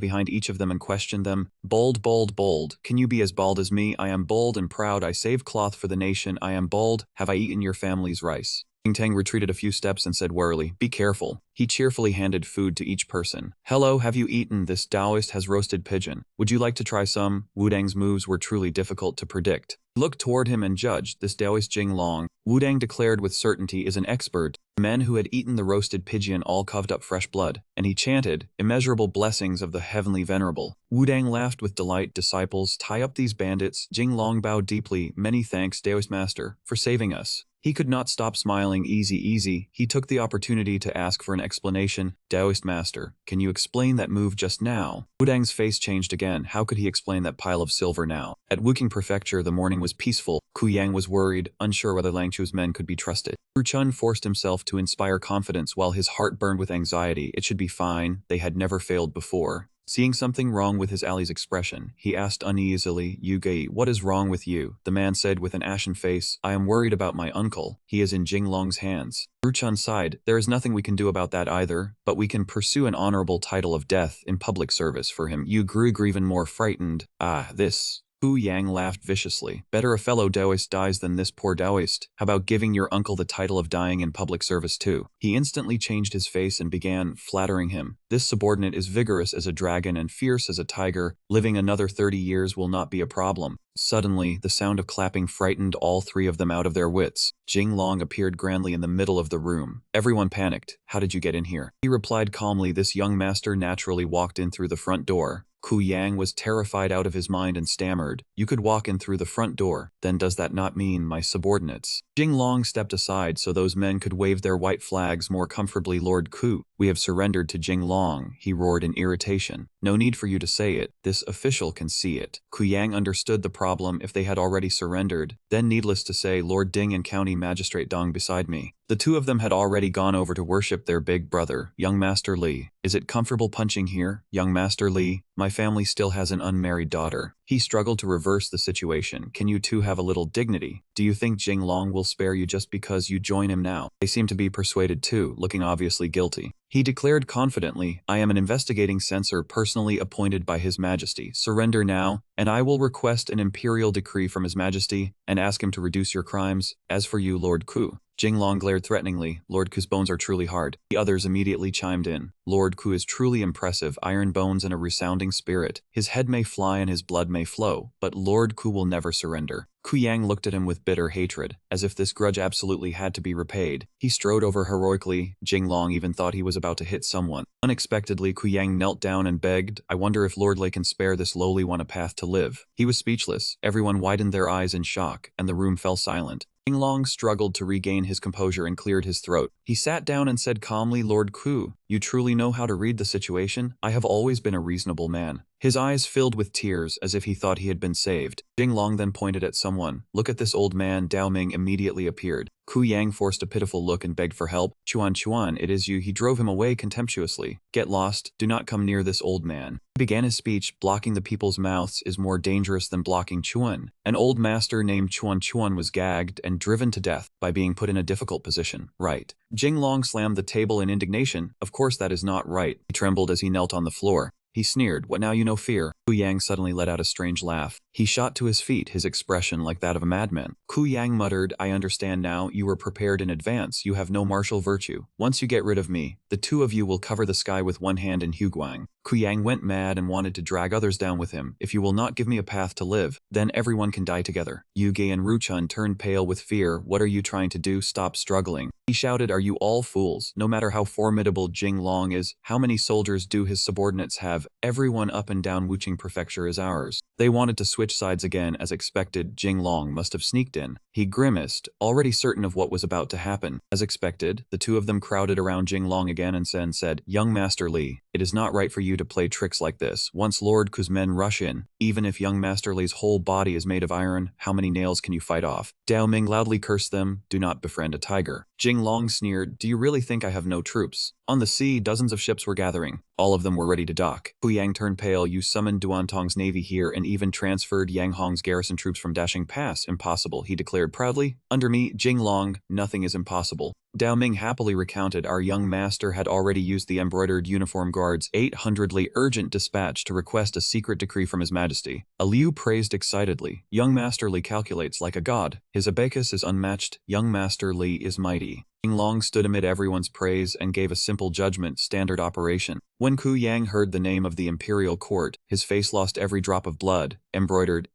behind each of them and questioned them. Bold, bold, bold. Can you be as bald as me? I am bold and proud. I save cloth for the nation. I am bold. Have I eaten your family's rice? Jing Tang retreated a few steps and said warily, be careful. He cheerfully handed food to each person. Hello, have you eaten? This Taoist has roasted pigeon. Would you like to try some? Wudang's moves were truly difficult to predict. Looked toward him and judged. This Taoist Jing Long, Wudang declared with certainty, is an expert. Men who had eaten the roasted pigeon all coughed up fresh blood, and he chanted, immeasurable blessings of the heavenly venerable. Wudang laughed with delight. Disciples, tie up these bandits. Jing Long bowed deeply. Many thanks, Taoist master, for saving us. He could not stop smiling. Easy. He took the opportunity to ask for an explanation. Taoist master, can you explain that move just now? Wudang's face changed again. How could he explain that pile of silver now? At Wuking Prefecture the morning was peaceful. Ku Yang was worried, unsure whether Langchu's men could be trusted. Ru Chun forced himself to inspire confidence while his heart burned with anxiety. It should be fine. They had never failed before. Seeing something wrong with his ally's expression, he asked uneasily, Yuge, what is wrong with you? The man said with an ashen face, I am worried about my uncle. He is in Jinglong's hands. Ruchun sighed, there is nothing we can do about that either, but we can pursue an honorable title of death in public service for him. Yu grew even more frightened. This. Hu Yang laughed viciously. Better a fellow Taoist dies than this poor Taoist. How about giving your uncle the title of dying in public service too? He instantly changed his face and began flattering him. This subordinate is vigorous as a dragon and fierce as a tiger. Living another 30 years will not be a problem. Suddenly, the sound of clapping frightened all three of them out of their wits. Jinglong appeared grandly in the middle of the room. Everyone panicked. How did you get in here? He replied calmly, this young master naturally walked in through the front door. Ku Yang was terrified out of his mind and stammered, you could walk in through the front door, then does that not mean my subordinates? Jinglong stepped aside so those men could wave their white flags more comfortably. Lord Ku, we have surrendered to Jinglong, he roared in irritation. No need for you to say it, this official can see it. Ku Yang understood the problem if they had already surrendered, then needless to say Lord Ding and County Magistrate Dong beside me. The two of them had already gone over to worship their big brother, young Master Li. Is it comfortable punching here, young Master Li? My family still has an unmarried daughter. He struggled to reverse the situation. Can you two have a little dignity? Do you think Jinglong will spare you just because you join him now? They seem to be persuaded too, looking obviously guilty. He declared confidently, I am an investigating censor personally appointed by His Majesty. Surrender now, and I will request an imperial decree from His Majesty and ask him to reduce your crimes. As for you, Lord Ku. Jinglong glared threateningly. Lord Ku's bones are truly hard. The others immediately chimed in. Lord Ku is truly impressive, iron bones and a resounding spirit. His head may fly and his blood may flow, but Lord Ku will never surrender. Ku Yang looked at him with bitter hatred, as if this grudge absolutely had to be repaid. He strode over heroically. Jinglong even thought he was about to hit someone. Unexpectedly, Ku Yang knelt down and begged, I wonder if Lord Lei can spare this lowly one a path to live. He was speechless. Everyone widened their eyes in shock, and the room fell silent. Jinglong struggled to regain his composure and cleared his throat. He sat down and said calmly, Lord Ku, you truly know how to read the situation? I have always been a reasonable man. His eyes filled with tears as if he thought he had been saved. Jinglong then pointed at someone. Look at this old man. Dao Ming immediately appeared. Ku Yang forced a pitiful look and begged for help. Chuan, it is you. He drove him away contemptuously. Get lost. Do not come near this old man. He began his speech. Blocking the people's mouths is more dangerous than blocking Chuan. An old master named Chuan was gagged and driven to death by being put in a difficult position. Right. Jinglong slammed the table in indignation. Of course that is not right. He trembled as he knelt on the floor. He sneered, what now you know fear? Ku Yang suddenly let out a strange laugh. He shot to his feet, his expression like that of a madman. Ku Yang muttered, I understand now, you were prepared in advance, you have no martial virtue. Once you get rid of me, the two of you will cover the sky with one hand in Huguang. Ku Yang went mad and wanted to drag others down with him. If you will not give me a path to live, then everyone can die together. Yuge and Ruchun turned pale with fear. What are you trying to do? Stop struggling. He shouted, are you all fools? No matter how formidable Jinglong is, how many soldiers do his subordinates have? Everyone up and down Wuching Prefecture is ours. They wanted to switch sides again as expected. Jinglong must have sneaked in. He grimaced, already certain of what was about to happen. As expected, the two of them crowded around Jinglong again and said, young Master Li, it is not right for you to play tricks like this. Once Lord Ku's men rush in, even if young Master Li's whole body is made of iron, how many nails can you fight off? Dao Ming loudly cursed them, do not befriend a tiger. Jinglong sneered, do you really think I have no troops? On the sea, dozens of ships were gathering. All of them were ready to dock. Ku Yang turned pale. You summoned Duantong's navy here and even transferred Yang Hong's garrison troops from Dashing Pass. Impossible, he declared proudly. Under me, Jinglong, nothing is impossible. Dao Ming happily recounted our young master had already used the embroidered uniform guard's 800-ly urgent dispatch to request a secret decree from His Majesty. A Liu praised excitedly. Young Master Li calculates like a god. His abacus is unmatched. Young Master Li is mighty. Jinglong stood amid everyone's praise and gave a simple judgment, standard operation. When Ku Yang heard the name of the imperial court, his face lost every drop of blood. Embroidered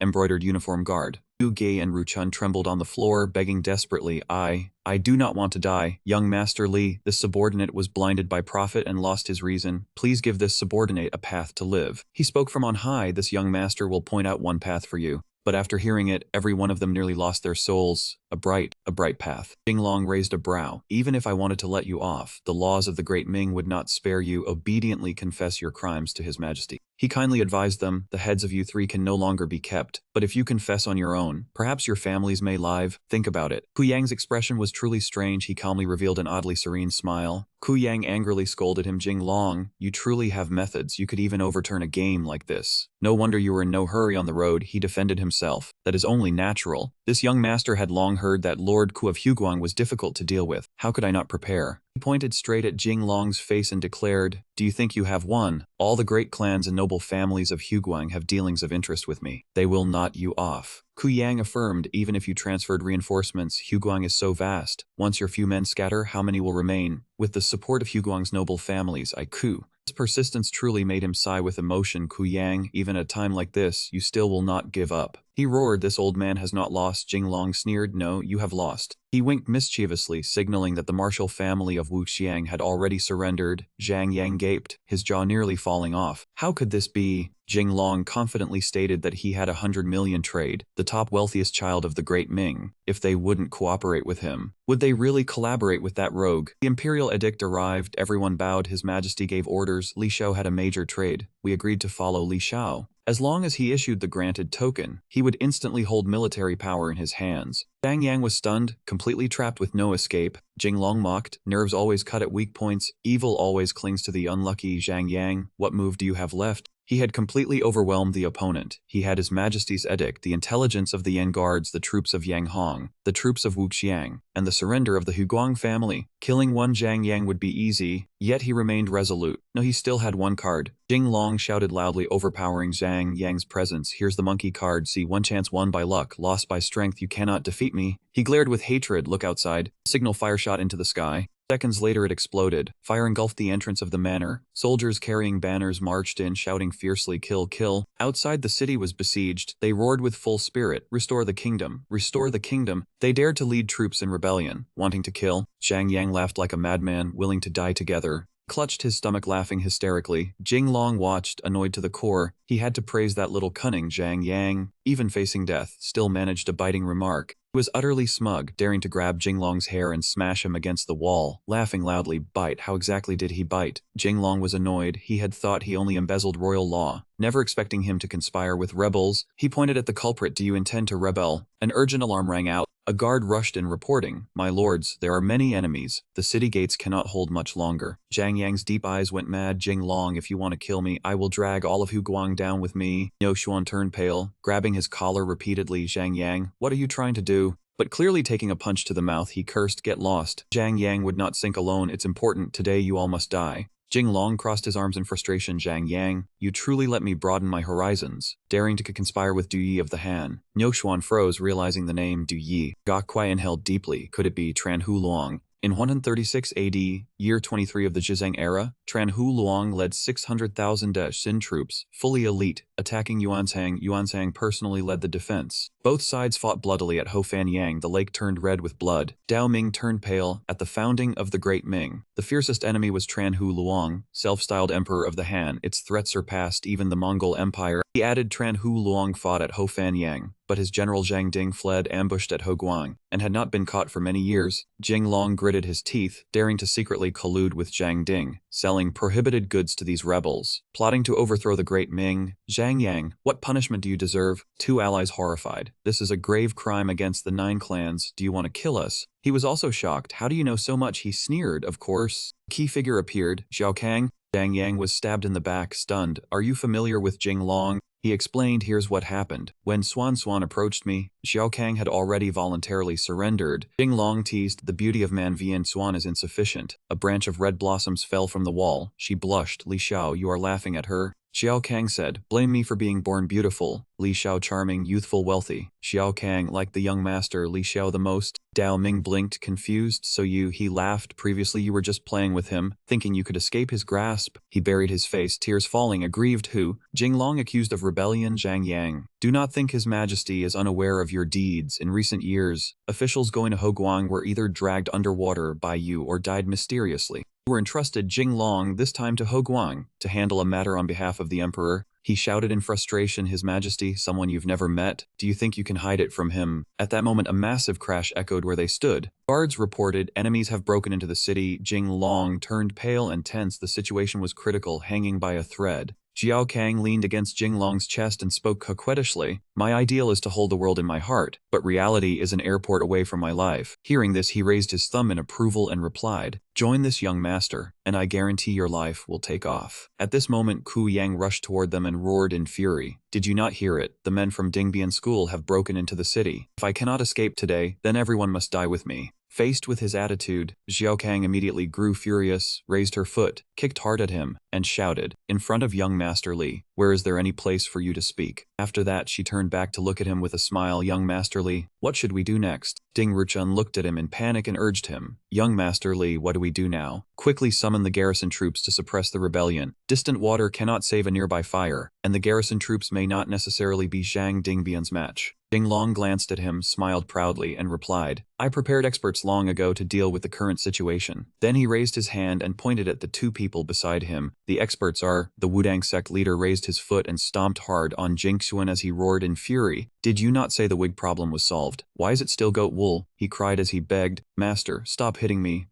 uniform guard. Yu Ge and Ruchun trembled on the floor, begging desperately, I do not want to die. Young Master Li, this subordinate was blinded by profit and lost his reason. Please give this subordinate a path to live. He spoke from on high. This young master will point out one path for you. But after hearing it, every one of them nearly lost their souls. A bright, a bright path. Jinglong raised a brow. Even if I wanted to let you off, the laws of the Great Ming would not spare you. Obediently confess your crimes to His Majesty. He kindly advised them, the heads of you three can no longer be kept, but if you confess on your own, perhaps your families may live. Think about it. Ku Yang's expression was truly strange. He calmly revealed an oddly serene smile. Ku Yang angrily scolded him. Jinglong, you truly have methods. You could even overturn a game like this. No wonder you were in no hurry on the road. He defended himself. That is only natural. This young master had long heard that Lord Ku of Huguang was difficult to deal with. How could I not prepare? He pointed straight at Jinglong's face and declared, do you think you have won? All the great clans and noble families of Huguang have dealings of interest with me. They will not you off. Ku Yang affirmed, even if you transferred reinforcements, Huguang is so vast. Once your few men scatter, how many will remain? With the support of Huguang's noble families, His persistence truly made him sigh with emotion. Ku Yang, even at a time like this, you still will not give up. He roared, this old man has not lost. Jinglong sneered, no, you have lost. He winked mischievously, signaling that the martial family of Wuxiang had already surrendered. Zhang Yang gaped, his jaw nearly falling off. How could this be? Jinglong confidently stated that he had 100 million trade, the top wealthiest child of the Great Ming. If they wouldn't cooperate with him, would they really collaborate with that rogue? The imperial edict arrived, everyone bowed. His Majesty gave orders. Li Shao had a major trade. We agreed to follow Li Shao. As long as he issued the granted token, he would instantly hold military power in his hands. Zhang Yang was stunned, completely trapped with no escape. Jinglong mocked, nerves always cut at weak points, evil always clings to the unlucky. Zhang Yang, what move do you have left? He had completely overwhelmed the opponent. He had His Majesty's edict, the intelligence of the Yan Guards, the troops of Yang Hong, the troops of Wuxiang, and the surrender of the Huguang family. Killing one Zhang Yang would be easy, yet he remained resolute. No, he still had one card. Jinglong shouted loudly, overpowering Zhang Yang's presence. Here's the monkey card. See, one chance won by luck, lost by strength. You cannot defeat me. He glared with hatred. Look outside. Signal fire shot into the sky. Seconds later it exploded. Fire engulfed the entrance of the manor. Soldiers carrying banners marched in, shouting fiercely, kill, kill. Outside the city was besieged. They roared with full spirit, restore the kingdom, restore the kingdom. They dared to lead troops in rebellion, wanting to kill. Zhang Yang laughed like a madman, willing to die together. Clutched his stomach, laughing hysterically. Jinglong watched, annoyed to the core. He had to praise that little cunning Zhang Yang. Even facing death, still managed a biting remark. He was utterly smug, daring to grab Jinglong's hair and smash him against the wall, laughing loudly. Bite? How exactly did he bite? Jinglong was annoyed. He had thought he only embezzled royal law, never expecting him to conspire with rebels. He pointed at the culprit. Do you intend to rebel? An urgent alarm rang out. A guard rushed in, reporting, my lords, there are many enemies. The city gates cannot hold much longer. Zhang Yang's deep eyes went mad. Jinglong, if you want to kill me, I will drag all of Huguang down with me. Niu Xuan turned pale, grabbing his collar repeatedly. Zhang Yang, what are you trying to do? But clearly taking a punch to the mouth, he cursed, get lost. Zhang Yang would not sink alone. It's important. Today you all must die. Jinglong crossed his arms in frustration. Zhang Yang, you truly let me broaden my horizons, daring to conspire with Du Yi of the Han. Niu Xuan froze, realizing the name Du Yi. Gok Kuai inhaled deeply. Could it be Tran Hu Luong? In 136 AD, year 23 of the Zhizeng era, Tran Hu Luong led 600,000 Xin troops, fully elite, attacking Yuanzhang. Yuanzhang personally led the defense. Both sides fought bloodily at Hofanyang. The lake turned red with blood. Dao Ming turned pale. At the founding of the Great Ming, the fiercest enemy was Tran Hu Luong, self-styled emperor of the Han. Its threat surpassed even the Mongol Empire. He added, Tran Hu Luong fought at Hofanyang, but his general Zhang Ding fled ambushed at Hoguang, and had not been caught for many years. Jinglong gritted his teeth, daring to secretly collude with Zhang Ding, selling prohibited goods to these rebels, plotting to overthrow the Great Ming. Zhang Yang, what punishment do you deserve? Two allies horrified. This is a grave crime against the 9 clans. Do you want to kill us? He was also shocked. How do you know so much? He sneered. Of course. A key figure appeared. Xiao Kang. Zhang Yang was stabbed in the back, stunned. Are you familiar with Jinglong? He explained, here's what happened. When Swan approached me, Xiao Kang had already voluntarily surrendered. Jinglong teased, the beauty of Manvian Swan is insufficient. A branch of red blossoms fell from the wall. She blushed. Li Xiao, you are laughing at her. Xiao Kang said, blame me for being born beautiful. Li Xiao charming, youthful, wealthy. Xiao Kang liked the young master Li Xiao the most. Dao Ming blinked, confused. So he laughed. Previously you were just playing with him, thinking you could escape his grasp. He buried his face, tears falling, aggrieved. Who? Jinglong accused of rebellion. Zhang Yang. Do not think His Majesty is unaware of your deeds. In recent years, officials going to Hoguang were either dragged underwater by you or died mysteriously. You were entrusted, Jinglong, this time to Hoguang, to handle a matter on behalf of the emperor. he shouted in frustration. His Majesty, someone you've never met? Do you think you can hide it from him? At that moment, a massive crash echoed where they stood. Guards reported, enemies have broken into the city. Jing Long turned pale and tense. The situation was critical, hanging by a thread. Jiao Kang leaned against Jing Long's chest and spoke coquettishly. My ideal is to hold the world in my heart, but reality is an airport away from my life. Hearing this, he raised his thumb in approval and replied, join this young master, and I guarantee your life will take off. At this moment, Ku Yang rushed toward them and roared in fury. Did you not hear it? The men from Dingbian School have broken into the city. If I cannot escape today, then everyone must die with me. Faced with his attitude, Xiao Kang immediately grew furious, raised her foot, kicked hard at him, and shouted, in front of young Master Li, where is there any place for you to speak? After that, she turned back to look at him with a smile. Young Master Li, what should we do next? Ding Ruchun looked at him in panic and urged him, young Master Li, what do we do now? Quickly summon the garrison troops to suppress the rebellion. Distant water cannot save a nearby fire, and the garrison troops may not necessarily be Zhang Dingbian's match. Jing Long glanced at him, smiled proudly, and replied, I prepared experts long ago to deal with the current situation. Then he raised his hand and pointed at the two people beside him. The experts are, the Wudang sect leader raised his foot and stomped hard on Jingxuan as he roared in fury. Did you not say the wig problem was solved? Why is it still goat wool? He cried as he begged, Master, stop hitting me,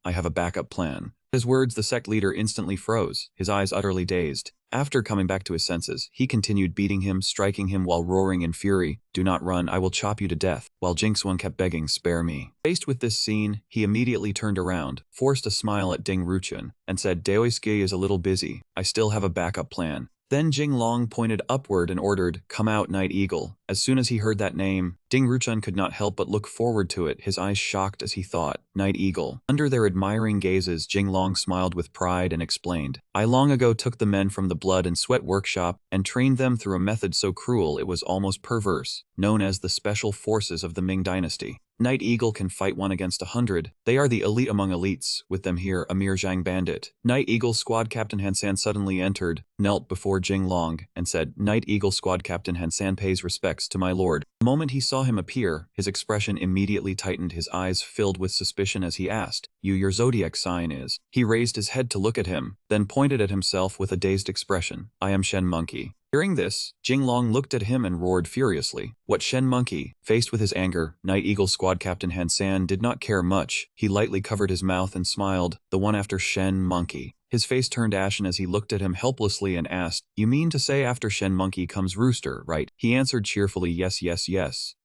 I have a backup plan. At his words, the sect leader instantly froze, his eyes utterly dazed. After coming back to his senses, he continued beating him, striking him while roaring in fury, do not run, I will chop you to death, while Jingxuan kept begging, spare me. Faced with this scene, he immediately turned around, forced a smile at Ding Ruchun, and said, Daoisuke is a little busy, I still have a backup plan. Then Jing Long pointed upward and ordered, come out, Night Eagle. As soon as he heard that name, Ding Ruchun could not help but look forward to it, his eyes shocked as he thought, Night Eagle. Under their admiring gazes, Jing Long smiled with pride and explained, I long ago took the men from the blood and sweat workshop and trained them through a method so cruel it was almost perverse, known as the Special Forces of the Ming Dynasty. Night Eagle can fight 1 against 100. They are the elite among elites, with them here a mere Zhang bandit. Night Eagle Squad Captain Hansan suddenly entered, knelt before Jing Long, and said, Night Eagle Squad Captain Hansan pays respects to my lord. The moment he saw him appear, his expression immediately tightened, his eyes filled with suspicion as he asked, your zodiac sign is? He raised his head to look at him, then pointed at himself with a dazed expression, I am Shen Monkey. Hearing this, Jing Long looked at him and roared furiously. What Shen Monkey? Faced with his anger, Night Eagle Squad Captain Hansan did not care much. He lightly covered his mouth and smiled, the one after Shen Monkey. His face turned ashen as he looked at him helplessly and asked, you mean to say after Shen Monkey comes Rooster, right? He answered cheerfully, yes,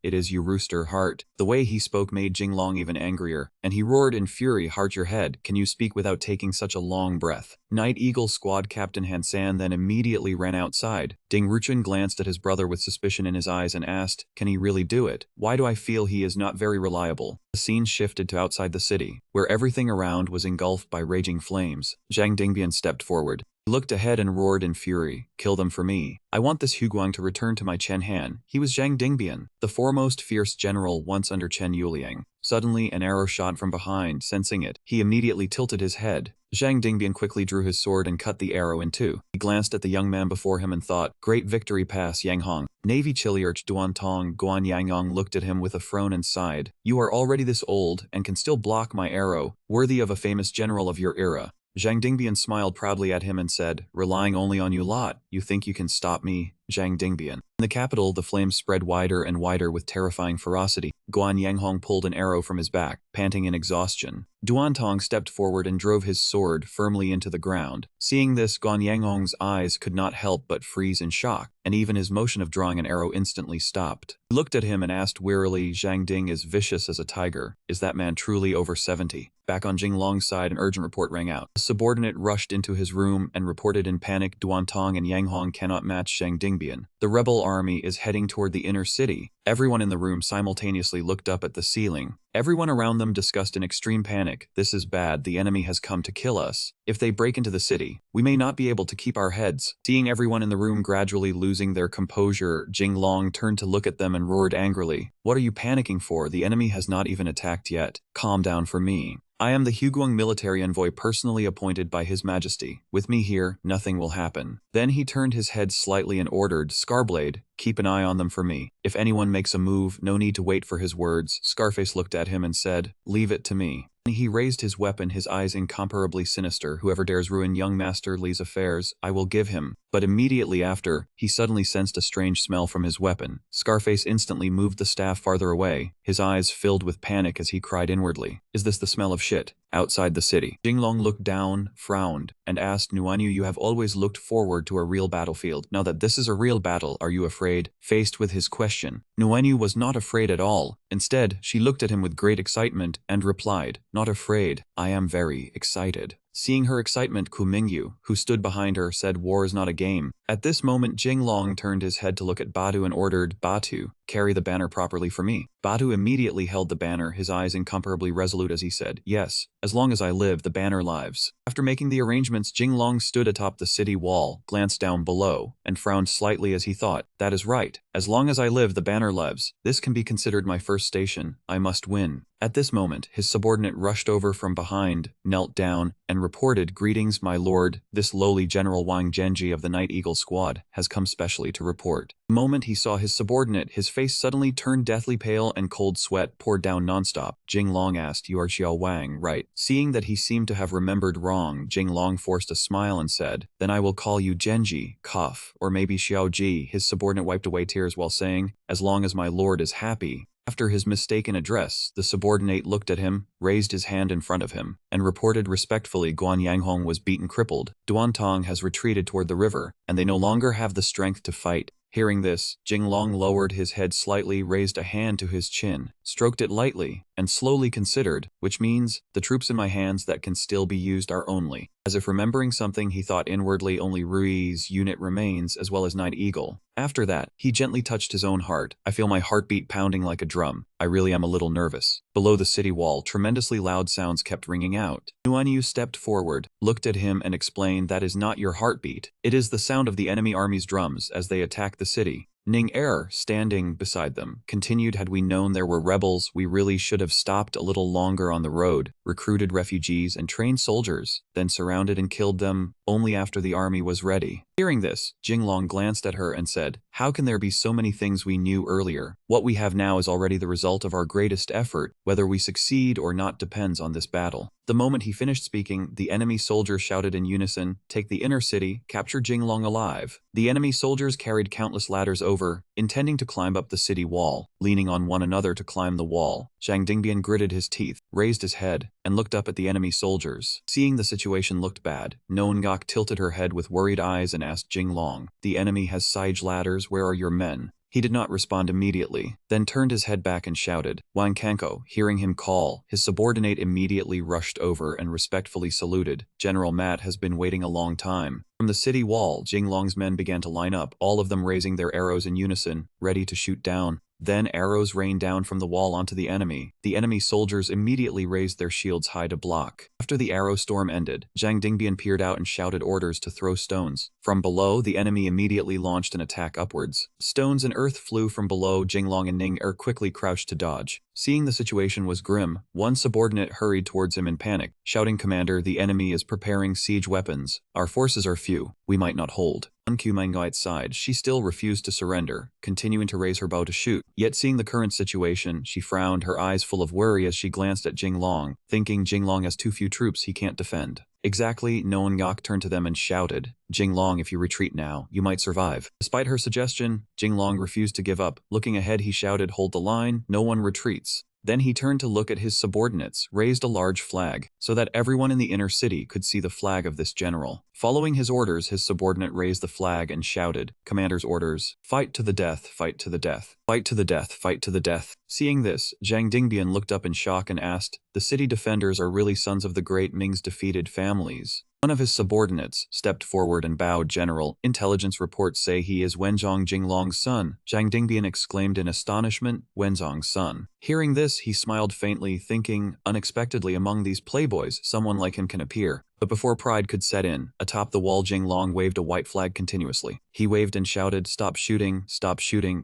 it is you Rooster Heart. The way he spoke made Jing Long even angrier, and he roared in fury, heart your head, can you speak without taking such a long breath? Night Eagle Squad Captain Hansan then immediately ran outside. Ding Ruchun glanced at his brother with suspicion in his eyes and asked, can he really do it? Why do I feel he is not very reliable? The scene shifted to outside the city, where everything around was engulfed by raging flames. Zhang Dingbian stepped forward. He looked ahead and roared in fury, kill them for me. I want this Huguang to return to my Chen Han. He was Zhang Dingbian, the foremost fierce general once under Chen Yuliang. Suddenly, an arrow shot from behind. Sensing it, he immediately tilted his head. Zhang Dingbian quickly drew his sword and cut the arrow in two. He glanced at the young man before him and thought, great victory pass, Yang Hong. Navy Chiliarch Duan Tong Guan Yangyong looked at him with a frown and sighed. You are already this old and can still block my arrow, worthy of a famous general of your era. Zhang Dingbian smiled proudly at him and said, relying only on you lot, you think you can stop me, Zhang Dingbian. In the capital, the flames spread wider and wider with terrifying ferocity. Guan Yanghong pulled an arrow from his back, panting in exhaustion. Duan Tong stepped forward and drove his sword firmly into the ground. Seeing this, Guan Yanghong's eyes could not help but freeze in shock, and even his motion of drawing an arrow instantly stopped. He looked at him and asked wearily, Zhang Ding is vicious as a tiger. Is that man truly over 70? Back on Jing Long's side, an urgent report rang out. A subordinate rushed into his room and reported in panic, Duan Tong and Yang Hong cannot match Zhang Dingbian. The rebel army is heading toward the inner city. Everyone in the room simultaneously looked up at the ceiling. Everyone around them discussed in extreme panic. This is bad, the enemy has come to kill us. If they break into the city, we may not be able to keep our heads. Seeing everyone in the room gradually losing their composure, Jing Long turned to look at them and roared angrily. What are you panicking for? The enemy has not even attacked yet. Calm down for me. I am the Huguang military envoy personally appointed by His Majesty. With me here, nothing will happen. Then he turned his head slightly and ordered, Scarblade, keep an eye on them for me. If anyone makes a move, no need to wait for his words. Scarface looked at him and said, leave it to me. He raised his weapon, his eyes incomparably sinister. Whoever dares ruin young Master Li's affairs, I will give him. But immediately after, he suddenly sensed a strange smell from his weapon. Scarface instantly moved the staff farther away, his eyes filled with panic as he cried inwardly, "Is this the smell of shit?" Outside the city, Jinglong looked down, frowned, and asked Nuanyu, "You have always looked forward to a real battlefield. Now that this is a real battle, are you afraid?" Faced with his question, Nuanyu was not afraid at all. Instead, she looked at him with great excitement and replied, "Not afraid, I am very excited." Seeing her excitement, Ku Mingyu, who stood behind her, said, "War is not a game." At this moment, Jinglong turned his head to look at Batu and ordered, "Batu, carry the banner properly for me." Batu immediately held the banner, his eyes incomparably resolute as he said, "Yes, as long as I live, the banner lives." After making the arrangements, Jinglong stood atop the city wall, glanced down below, and frowned slightly as he thought, "That is right. As long as I live, the banner lives. This can be considered my first station. I must win." At this moment, his subordinate rushed over from behind, knelt down, and reported, "Greetings, my lord. This lowly General Wang Genji of the Night Eagle Squad has come specially to report." The moment he saw his subordinate, his face suddenly turned deathly pale and cold sweat poured down nonstop. Jinglong asked, "You are Xiao Wang, right?" Seeing that he seemed to have remembered wrong, Jinglong forced a smile and said, "Then I will call you Genji, cough, or maybe Xiao Ji." His subordinate wiped away tears while saying, "As long as my lord is happy." After his mistaken address, the subordinate looked at him, raised his hand in front of him, and reported respectfully, "Guan Yanghong was beaten crippled. Duantong has retreated toward the river, and they no longer have the strength to fight." Hearing this, Jinglong lowered his head slightly, raised a hand to his chin, stroked it lightly, and slowly considered, which means, "The troops in my hands that can still be used are only." As if remembering something, he thought inwardly, "Only Rui's unit remains, as well as Night Eagle." After that, he gently touched his own heart. "I feel my heartbeat pounding like a drum. I really am a little nervous." Below the city wall, tremendously loud sounds kept ringing out. Nuanyu stepped forward, looked at him and explained, "That is not your heartbeat. It is the sound of the enemy army's drums as they attack the city." Ning Er, standing beside them, continued, "Had we known there were rebels, we really should have stopped a little longer on the road, recruited refugees and trained soldiers, then surrounded and killed them only after the army was ready." Hearing this, Jinglong glanced at her and said, "How can there be so many things we knew earlier? What we have now is already the result of our greatest effort. Whether we succeed or not depends on this battle." The moment he finished speaking, the enemy soldiers shouted in unison, "Take the inner city, capture Jinglong alive." The enemy soldiers carried countless ladders over, intending to climb up the city wall, leaning on one another to climb the wall. Zhang Dingbian gritted his teeth, raised his head, and looked up at the enemy soldiers. Seeing the situation looked bad, Noengok tilted her head with worried eyes and asked Jinglong, "The enemy has siege ladders, where are your men?" He did not respond immediately, then turned his head back and shouted. Wang Kanko, hearing him call, his subordinate immediately rushed over and respectfully saluted. "General Matt has been waiting a long time." From the city wall, Jinglong's men began to line up, all of them raising their arrows in unison, ready to shoot down. Then arrows rained down from the wall onto the enemy. The enemy soldiers immediately raised their shields high to block. After the arrow storm ended, Zhang Dingbian peered out and shouted orders to throw stones. From below, the enemy immediately launched an attack upwards. Stones and earth flew from below. Jinglong and Ning Er quickly crouched to dodge. Seeing the situation was grim, one subordinate hurried towards him in panic, shouting, "Commander, the enemy is preparing siege weapons. Our forces are few. We might not hold." On Mangai's side, she still refused to surrender, continuing to raise her bow to shoot. Yet seeing the current situation, she frowned, her eyes full of worry as she glanced at Jinglong, thinking, "Jinglong has too few troops he can't defend." Exactly, Noengok turned to them and shouted, "Jinglong, if you retreat now, you might survive." Despite her suggestion, Jinglong refused to give up. Looking ahead, he shouted, "Hold the line, no one retreats." Then he turned to look at his subordinates, raised a large flag, so that everyone in the inner city could see the flag of this general. Following his orders, his subordinate raised the flag and shouted, "Commander's orders, fight to the death, fight to the death, fight to the death, fight to the death." Seeing this, Zhang Dingbian looked up in shock and asked, "The city defenders are really sons of the great Ming's defeated families?" One of his subordinates stepped forward and bowed. "General, intelligence reports say he is Wenzhong Jinglong's son." Zhang Dingbian exclaimed in astonishment, "Wenzhong's son?" Hearing this, he smiled faintly, thinking, unexpectedly among these playboys, someone like him can appear. But before pride could set in, atop the wall Jinglong waved a white flag continuously. He waved and shouted, "Stop shooting,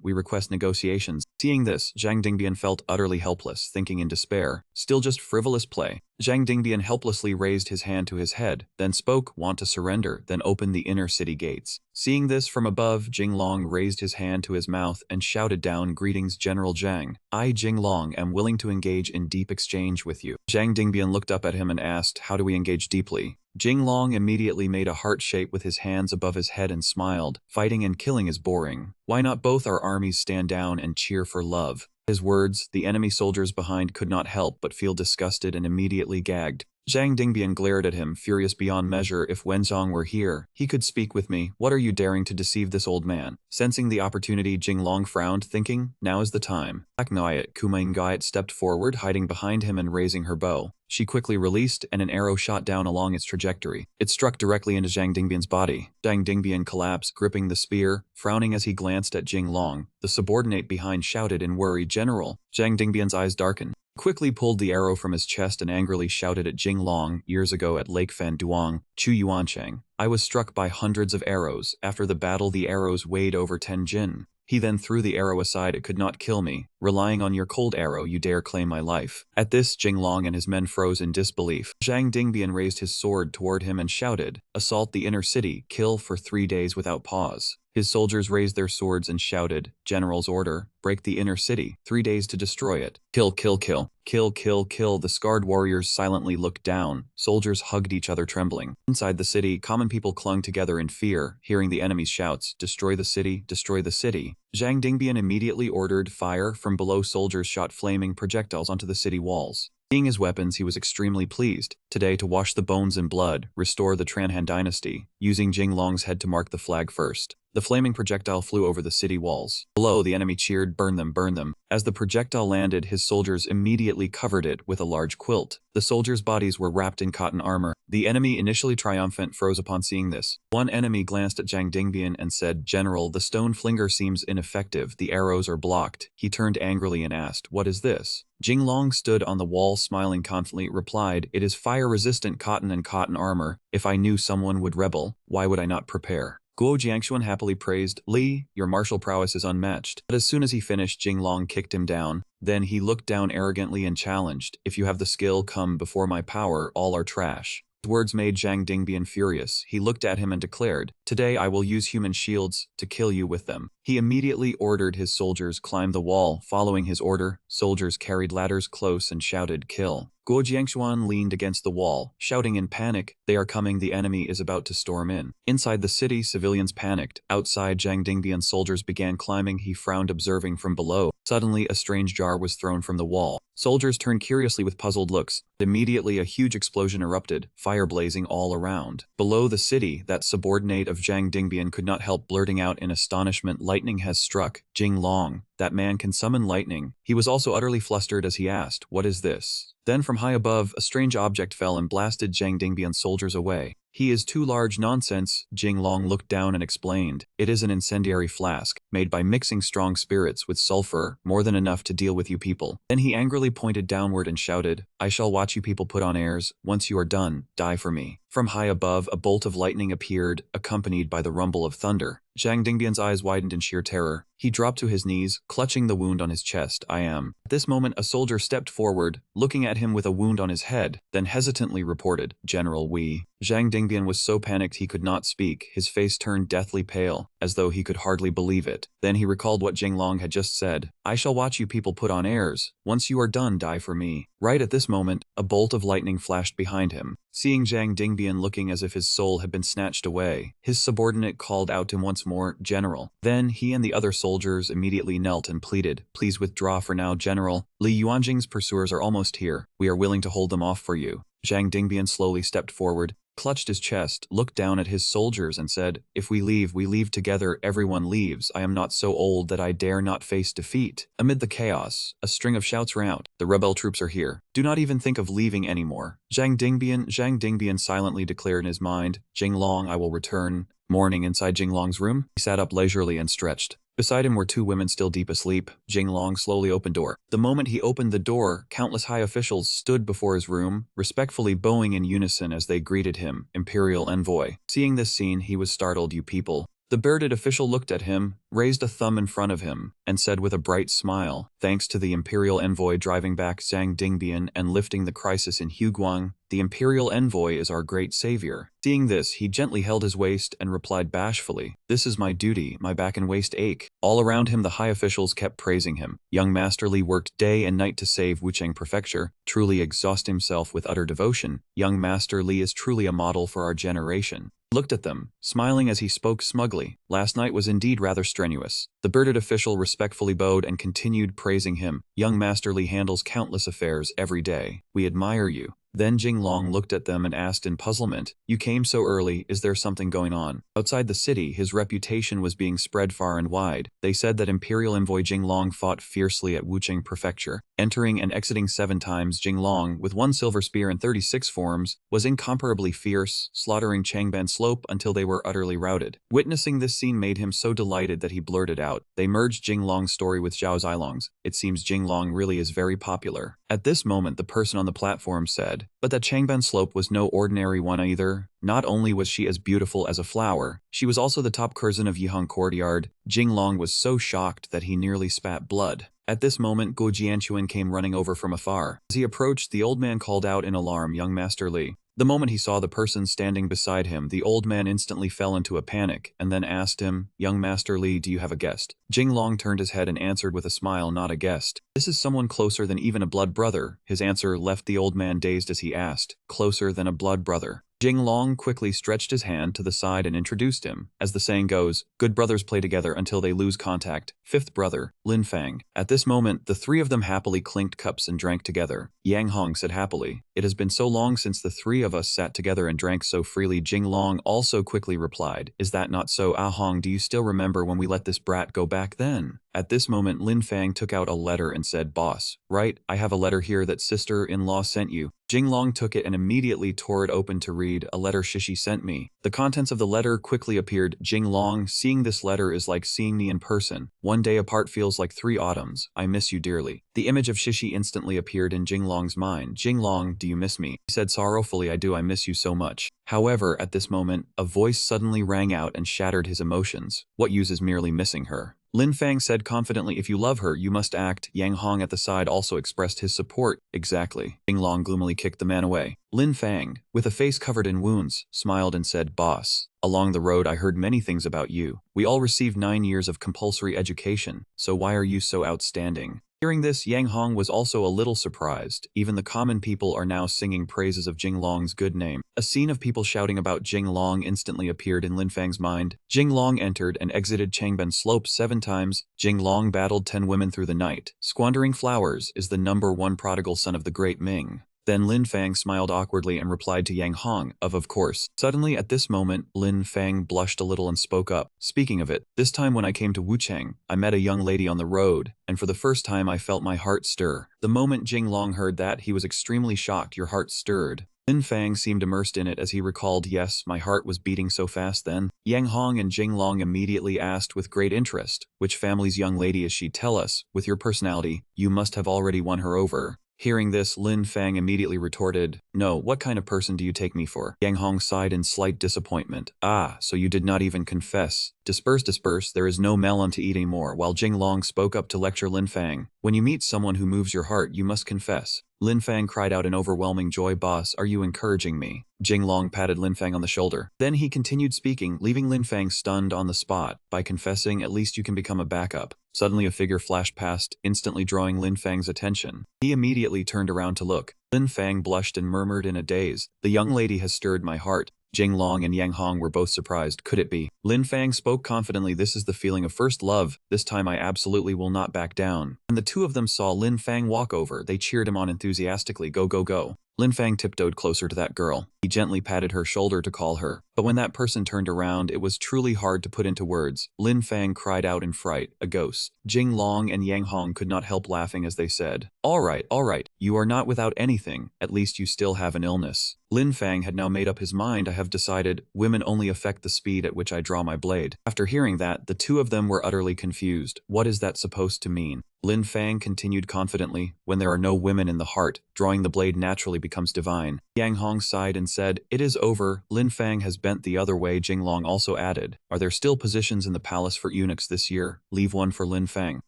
we request negotiations." Seeing this, Zhang Dingbian felt utterly helpless, thinking in despair, still just frivolous play. Zhang Dingbian helplessly raised his hand to his head, then spoke, want to surrender, then opened the inner city gates. Seeing this from above, Jinglong raised his hand to his mouth and shouted down, greetings General Zhang. I, Jinglong, am willing to engage in deep exchange with you. Zhang Dingbian looked up at him and asked, how do we engage deeply? Jinglong immediately made a heart shape with his hands above his head and smiled. Fighting and killing is boring. Why not both our armies stand down and cheer for love? His words, the enemy soldiers behind could not help but feel disgusted and immediately gagged. Zhang Dingbian glared at him, furious beyond measure. If Wenzong were here, he could speak with me. What are you daring to deceive this old man? Sensing the opportunity, Jinglong frowned, thinking, now is the time. Black Nyat Kumangayat stepped forward, hiding behind him and raising her bow. She quickly released, and an arrow shot down along its trajectory. It struck directly into Zhang Dingbian's body. Zhang Dingbian collapsed, gripping the spear, frowning as he glanced at Jinglong. The subordinate behind shouted in worry, General. Zhang Dingbian's eyes darkened. Quickly pulled the arrow from his chest and angrily shouted at Jinglong, years ago at Lake Fan Duong, Chu Yuancheng. I was struck by hundreds of arrows. After the battle, the arrows weighed over 10 jin. He then threw the arrow aside. It could not kill me. Relying on your cold arrow, you dare claim my life. At this, Jinglong and his men froze in disbelief. Zhang Dingbian raised his sword toward him and shouted, assault the inner city, kill for 3 days without pause. His soldiers raised their swords and shouted, General's order, break the inner city, 3 days to destroy it. Kill, kill, kill. Kill, kill, kill. The scarred warriors silently looked down. Soldiers hugged each other, trembling. Inside the city, common people clung together in fear, hearing the enemy's shouts, destroy the city, destroy the city. Zhang Dingbian immediately ordered fire. From below, soldiers shot flaming projectiles onto the city walls. Seeing his weapons, he was extremely pleased. Today, to wash the bones in blood, restore the Tranhan dynasty, using Jinglong's head to mark the flag first. The flaming projectile flew over the city walls. Below, the enemy cheered, burn them, burn them. As the projectile landed, his soldiers immediately covered it with a large quilt. The soldiers' bodies were wrapped in cotton armor. The enemy, initially triumphant, froze upon seeing this. One enemy glanced at Zhang Dingbian and said, General, the stone flinger seems ineffective. The arrows are blocked. He turned angrily and asked, what is this? Jinglong stood on the wall, smiling confidently, replied, it is fire-resistant cotton and cotton armor. If I knew someone would rebel, why would I not prepare? Guo Jiangxuan happily praised, Li, your martial prowess is unmatched. But as soon as he finished, Jinglong kicked him down. Then he looked down arrogantly and challenged, if you have the skill, come before my power, all are trash. His words made Zhang Dingbian furious. He looked at him and declared, today I will use human shields to kill you with them. He immediately ordered his soldiers climb the wall. Following his order, soldiers carried ladders close and shouted, kill. Guo Jiangxuan leaned against the wall, shouting in panic, they are coming, the enemy is about to storm in. Inside the city, civilians panicked. Outside, Zhang Dingbian's soldiers began climbing. He frowned, observing from below. Suddenly, a strange jar was thrown from the wall. Soldiers turned curiously with puzzled looks. Immediately, a huge explosion erupted, fire blazing all around. Below the city, that subordinate of Zhang Dingbian could not help blurting out in astonishment, lightning has struck. Jinglong, that man can summon lightning. He was also utterly flustered as he asked, what is this? Then from high above, a strange object fell and blasted Zhang Dingbian's soldiers away. He is too large, nonsense. Jinglong looked down and explained. It is an incendiary flask, made by mixing strong spirits with sulfur, more than enough to deal with you people. Then he angrily pointed downward and shouted, I shall watch you people put on airs. Once you are done, die for me. From high above, a bolt of lightning appeared, accompanied by the rumble of thunder. Zhang Dingbian's eyes widened in sheer terror. He dropped to his knees, clutching the wound on his chest. I am. At this moment, a soldier stepped forward, looking at him with a wound on his head, then hesitantly reported, General Wei. Zhang Dingbian was so panicked he could not speak. His face turned deathly pale, as though he could hardly believe it. Then he recalled what Jinglong had just said. I shall watch you people put on airs. Once you are done, die for me. Right at this moment, a bolt of lightning flashed behind him. Seeing Zhang Dingbian looking as if his soul had been snatched away, his subordinate called out to him once more, General. Then he and the other soldiers immediately knelt and pleaded, please withdraw for now, General. Li Yuanjing's pursuers are almost here. We are willing to hold them off for you. Zhang Dingbian slowly stepped forward, clutched his chest, looked down at his soldiers and said, if we leave together, everyone leaves. I am not so old that I dare not face defeat. Amid the chaos, a string of shouts rang out. The rebel troops are here. Do not even think of leaving anymore. Zhang Dingbian silently declared in his mind, Jinglong, I will return. Morning inside Jinglong's room, he sat up leisurely and stretched. Beside him were two women still deep asleep. Jinglong slowly opened door. The moment he opened the door, countless high officials stood before his room, respectfully bowing in unison as they greeted him, Imperial Envoy. Seeing this scene, he was startled. You people, The bearded official looked at him, raised a thumb in front of him, and said with a bright smile, "Thanks to the Imperial Envoy driving back Zhang Dingbian and lifting the crisis in Huguang, the Imperial Envoy is our great savior." Seeing this, he gently held his waist and replied bashfully, "This is my duty, my back and waist ache." All around him the high officials kept praising him. Young Master Li worked day and night to save Wuchang Prefecture, truly exhaust himself with utter devotion. Young Master Li is truly a model for our generation. Looked at them, smiling as he spoke smugly. Last night was indeed rather strenuous. The bearded official respectfully bowed and continued praising him. Young Master Li handles countless affairs every day. We admire you. Then Jinglong looked at them and asked in puzzlement, "You came so early, is there something going on?" Outside the city, his reputation was being spread far and wide. They said that Imperial Envoy Jinglong fought fiercely at Wuchang Prefecture, entering and exiting 7 times. Jinglong, with 1 silver spear and 36 forms, was incomparably fierce, slaughtering Changban Slope until they were utterly routed. Witnessing this scene made him so delighted that he blurted out. They merged Jinglong's story with Zhao Zilong's. It seems Jinglong really is very popular. At this moment the person on the platform said, "But that Changban Slope was no ordinary one either. Not only was she as beautiful as a flower, she was also the top curzon of Yihang Courtyard." Jinglong was so shocked that he nearly spat blood. At this moment Guo Jianchuan came running over from afar. As he approached, the old man called out in alarm, "Young Master Li." The moment he saw the person standing beside him, the old man instantly fell into a panic, and then asked him, "Young Master Li, do you have a guest?" Jinglong turned his head and answered with a smile, "Not a guest. This is someone closer than even a blood brother." His answer left the old man dazed as he asked, "Closer than a blood brother?" Jinglong quickly stretched his hand to the side and introduced him. As the saying goes, good brothers play together until they lose contact. 5th brother, Lin Fang. At this moment, the 3 of them happily clinked cups and drank together. Yang Hong said happily, "It has been so long since the 3 of us sat together and drank so freely." Jinglong also quickly replied, "Is that not so? Ah Hong, do you still remember when we let this brat go back then?" At this moment, Lin Fang took out a letter and said, "Boss, right, I have a letter here that sister-in-law sent you." Jinglong took it and immediately tore it open to read, "A letter Shishi sent me." The contents of the letter quickly appeared. Jinglong, seeing this letter is like seeing me in person. 1 day apart feels like 3 autumns. I miss you dearly. The image of Shishi instantly appeared in Jinglong's mind. "Jinglong, do you miss me?" He said sorrowfully, "I do, I miss you so much." However, at this moment, a voice suddenly rang out and shattered his emotions. "What use is merely missing her?" Lin Fang said confidently, "If you love her, you must act." Yang Hong at the side also expressed his support. "Exactly." Jinglong gloomily kicked the man away. Lin Fang, with a face covered in wounds, smiled and said, "Boss, along the road I heard many things about you. We all received 9 years of compulsory education, so why are you so outstanding?" Hearing this, Yang Hong was also a little surprised. Even the common people are now singing praises of Jinglong's good name. A scene of people shouting about Jinglong instantly appeared in Lin Fang's mind. Jinglong entered and exited Changban Slope 7 times. Jinglong battled 10 women through the night. Squandering flowers is the #1 prodigal son of the great Ming. Then Lin Fang smiled awkwardly and replied to Yang Hong, of course. Suddenly at this moment, Lin Fang blushed a little and spoke up. "Speaking of it, this time when I came to Wuchang, I met a young lady on the road, and for the first time I felt my heart stir." The moment Jinglong heard that, he was extremely shocked. "Your heart stirred?" Lin Fang seemed immersed in it as he recalled, "Yes, my heart was beating so fast then." Yang Hong and Jinglong immediately asked with great interest, "Which family's young lady is she? Tell us, with your personality, you must have already won her over." Hearing this, Lin Fang immediately retorted, "No, what kind of person do you take me for?" Yang Hong sighed in slight disappointment. "Ah, so you did not even confess. Disperse, disperse, there is no melon to eat anymore." While Jinglong spoke up to lecture Lin Fang, "When you meet someone who moves your heart, you must confess." Lin Fang cried out in overwhelming joy, "Boss, are you encouraging me?" Jinglong patted Lin Fang on the shoulder. Then he continued speaking, leaving Lin Fang stunned on the spot. "By confessing, at least you can become a backup." Suddenly a figure flashed past, instantly drawing Lin Fang's attention. He immediately turned around to look. Lin Fang blushed and murmured in a daze, "The young lady has stirred my heart." Jinglong and Yang Hong were both surprised. Could it be? Lin Fang spoke confidently, "This is the feeling of first love. This time I absolutely will not back down." When the 2 of them saw Lin Fang walk over, they cheered him on enthusiastically. "Go, go, go." Lin Fang tiptoed closer to that girl. He gently patted her shoulder to call her. But when that person turned around, it was truly hard to put into words. Lin Fang cried out in fright, "A ghost." Jinglong and Yang Hong could not help laughing as they said, all right, you are not without anything. At least you still have an illness." Lin Fang had now made up his mind. "I have decided, women only affect the speed at which I draw my blade." After hearing that, the 2 of them were utterly confused. What is that supposed to mean? Lin Fang continued confidently, when there are no women in the heart, drawing the blade naturally becomes divine. Yang Hong sighed and said, it is over. Lin Fang has bent the other way. Jinglong also added, are there still positions in the palace for eunuchs this year? Leave one for Lin Fang.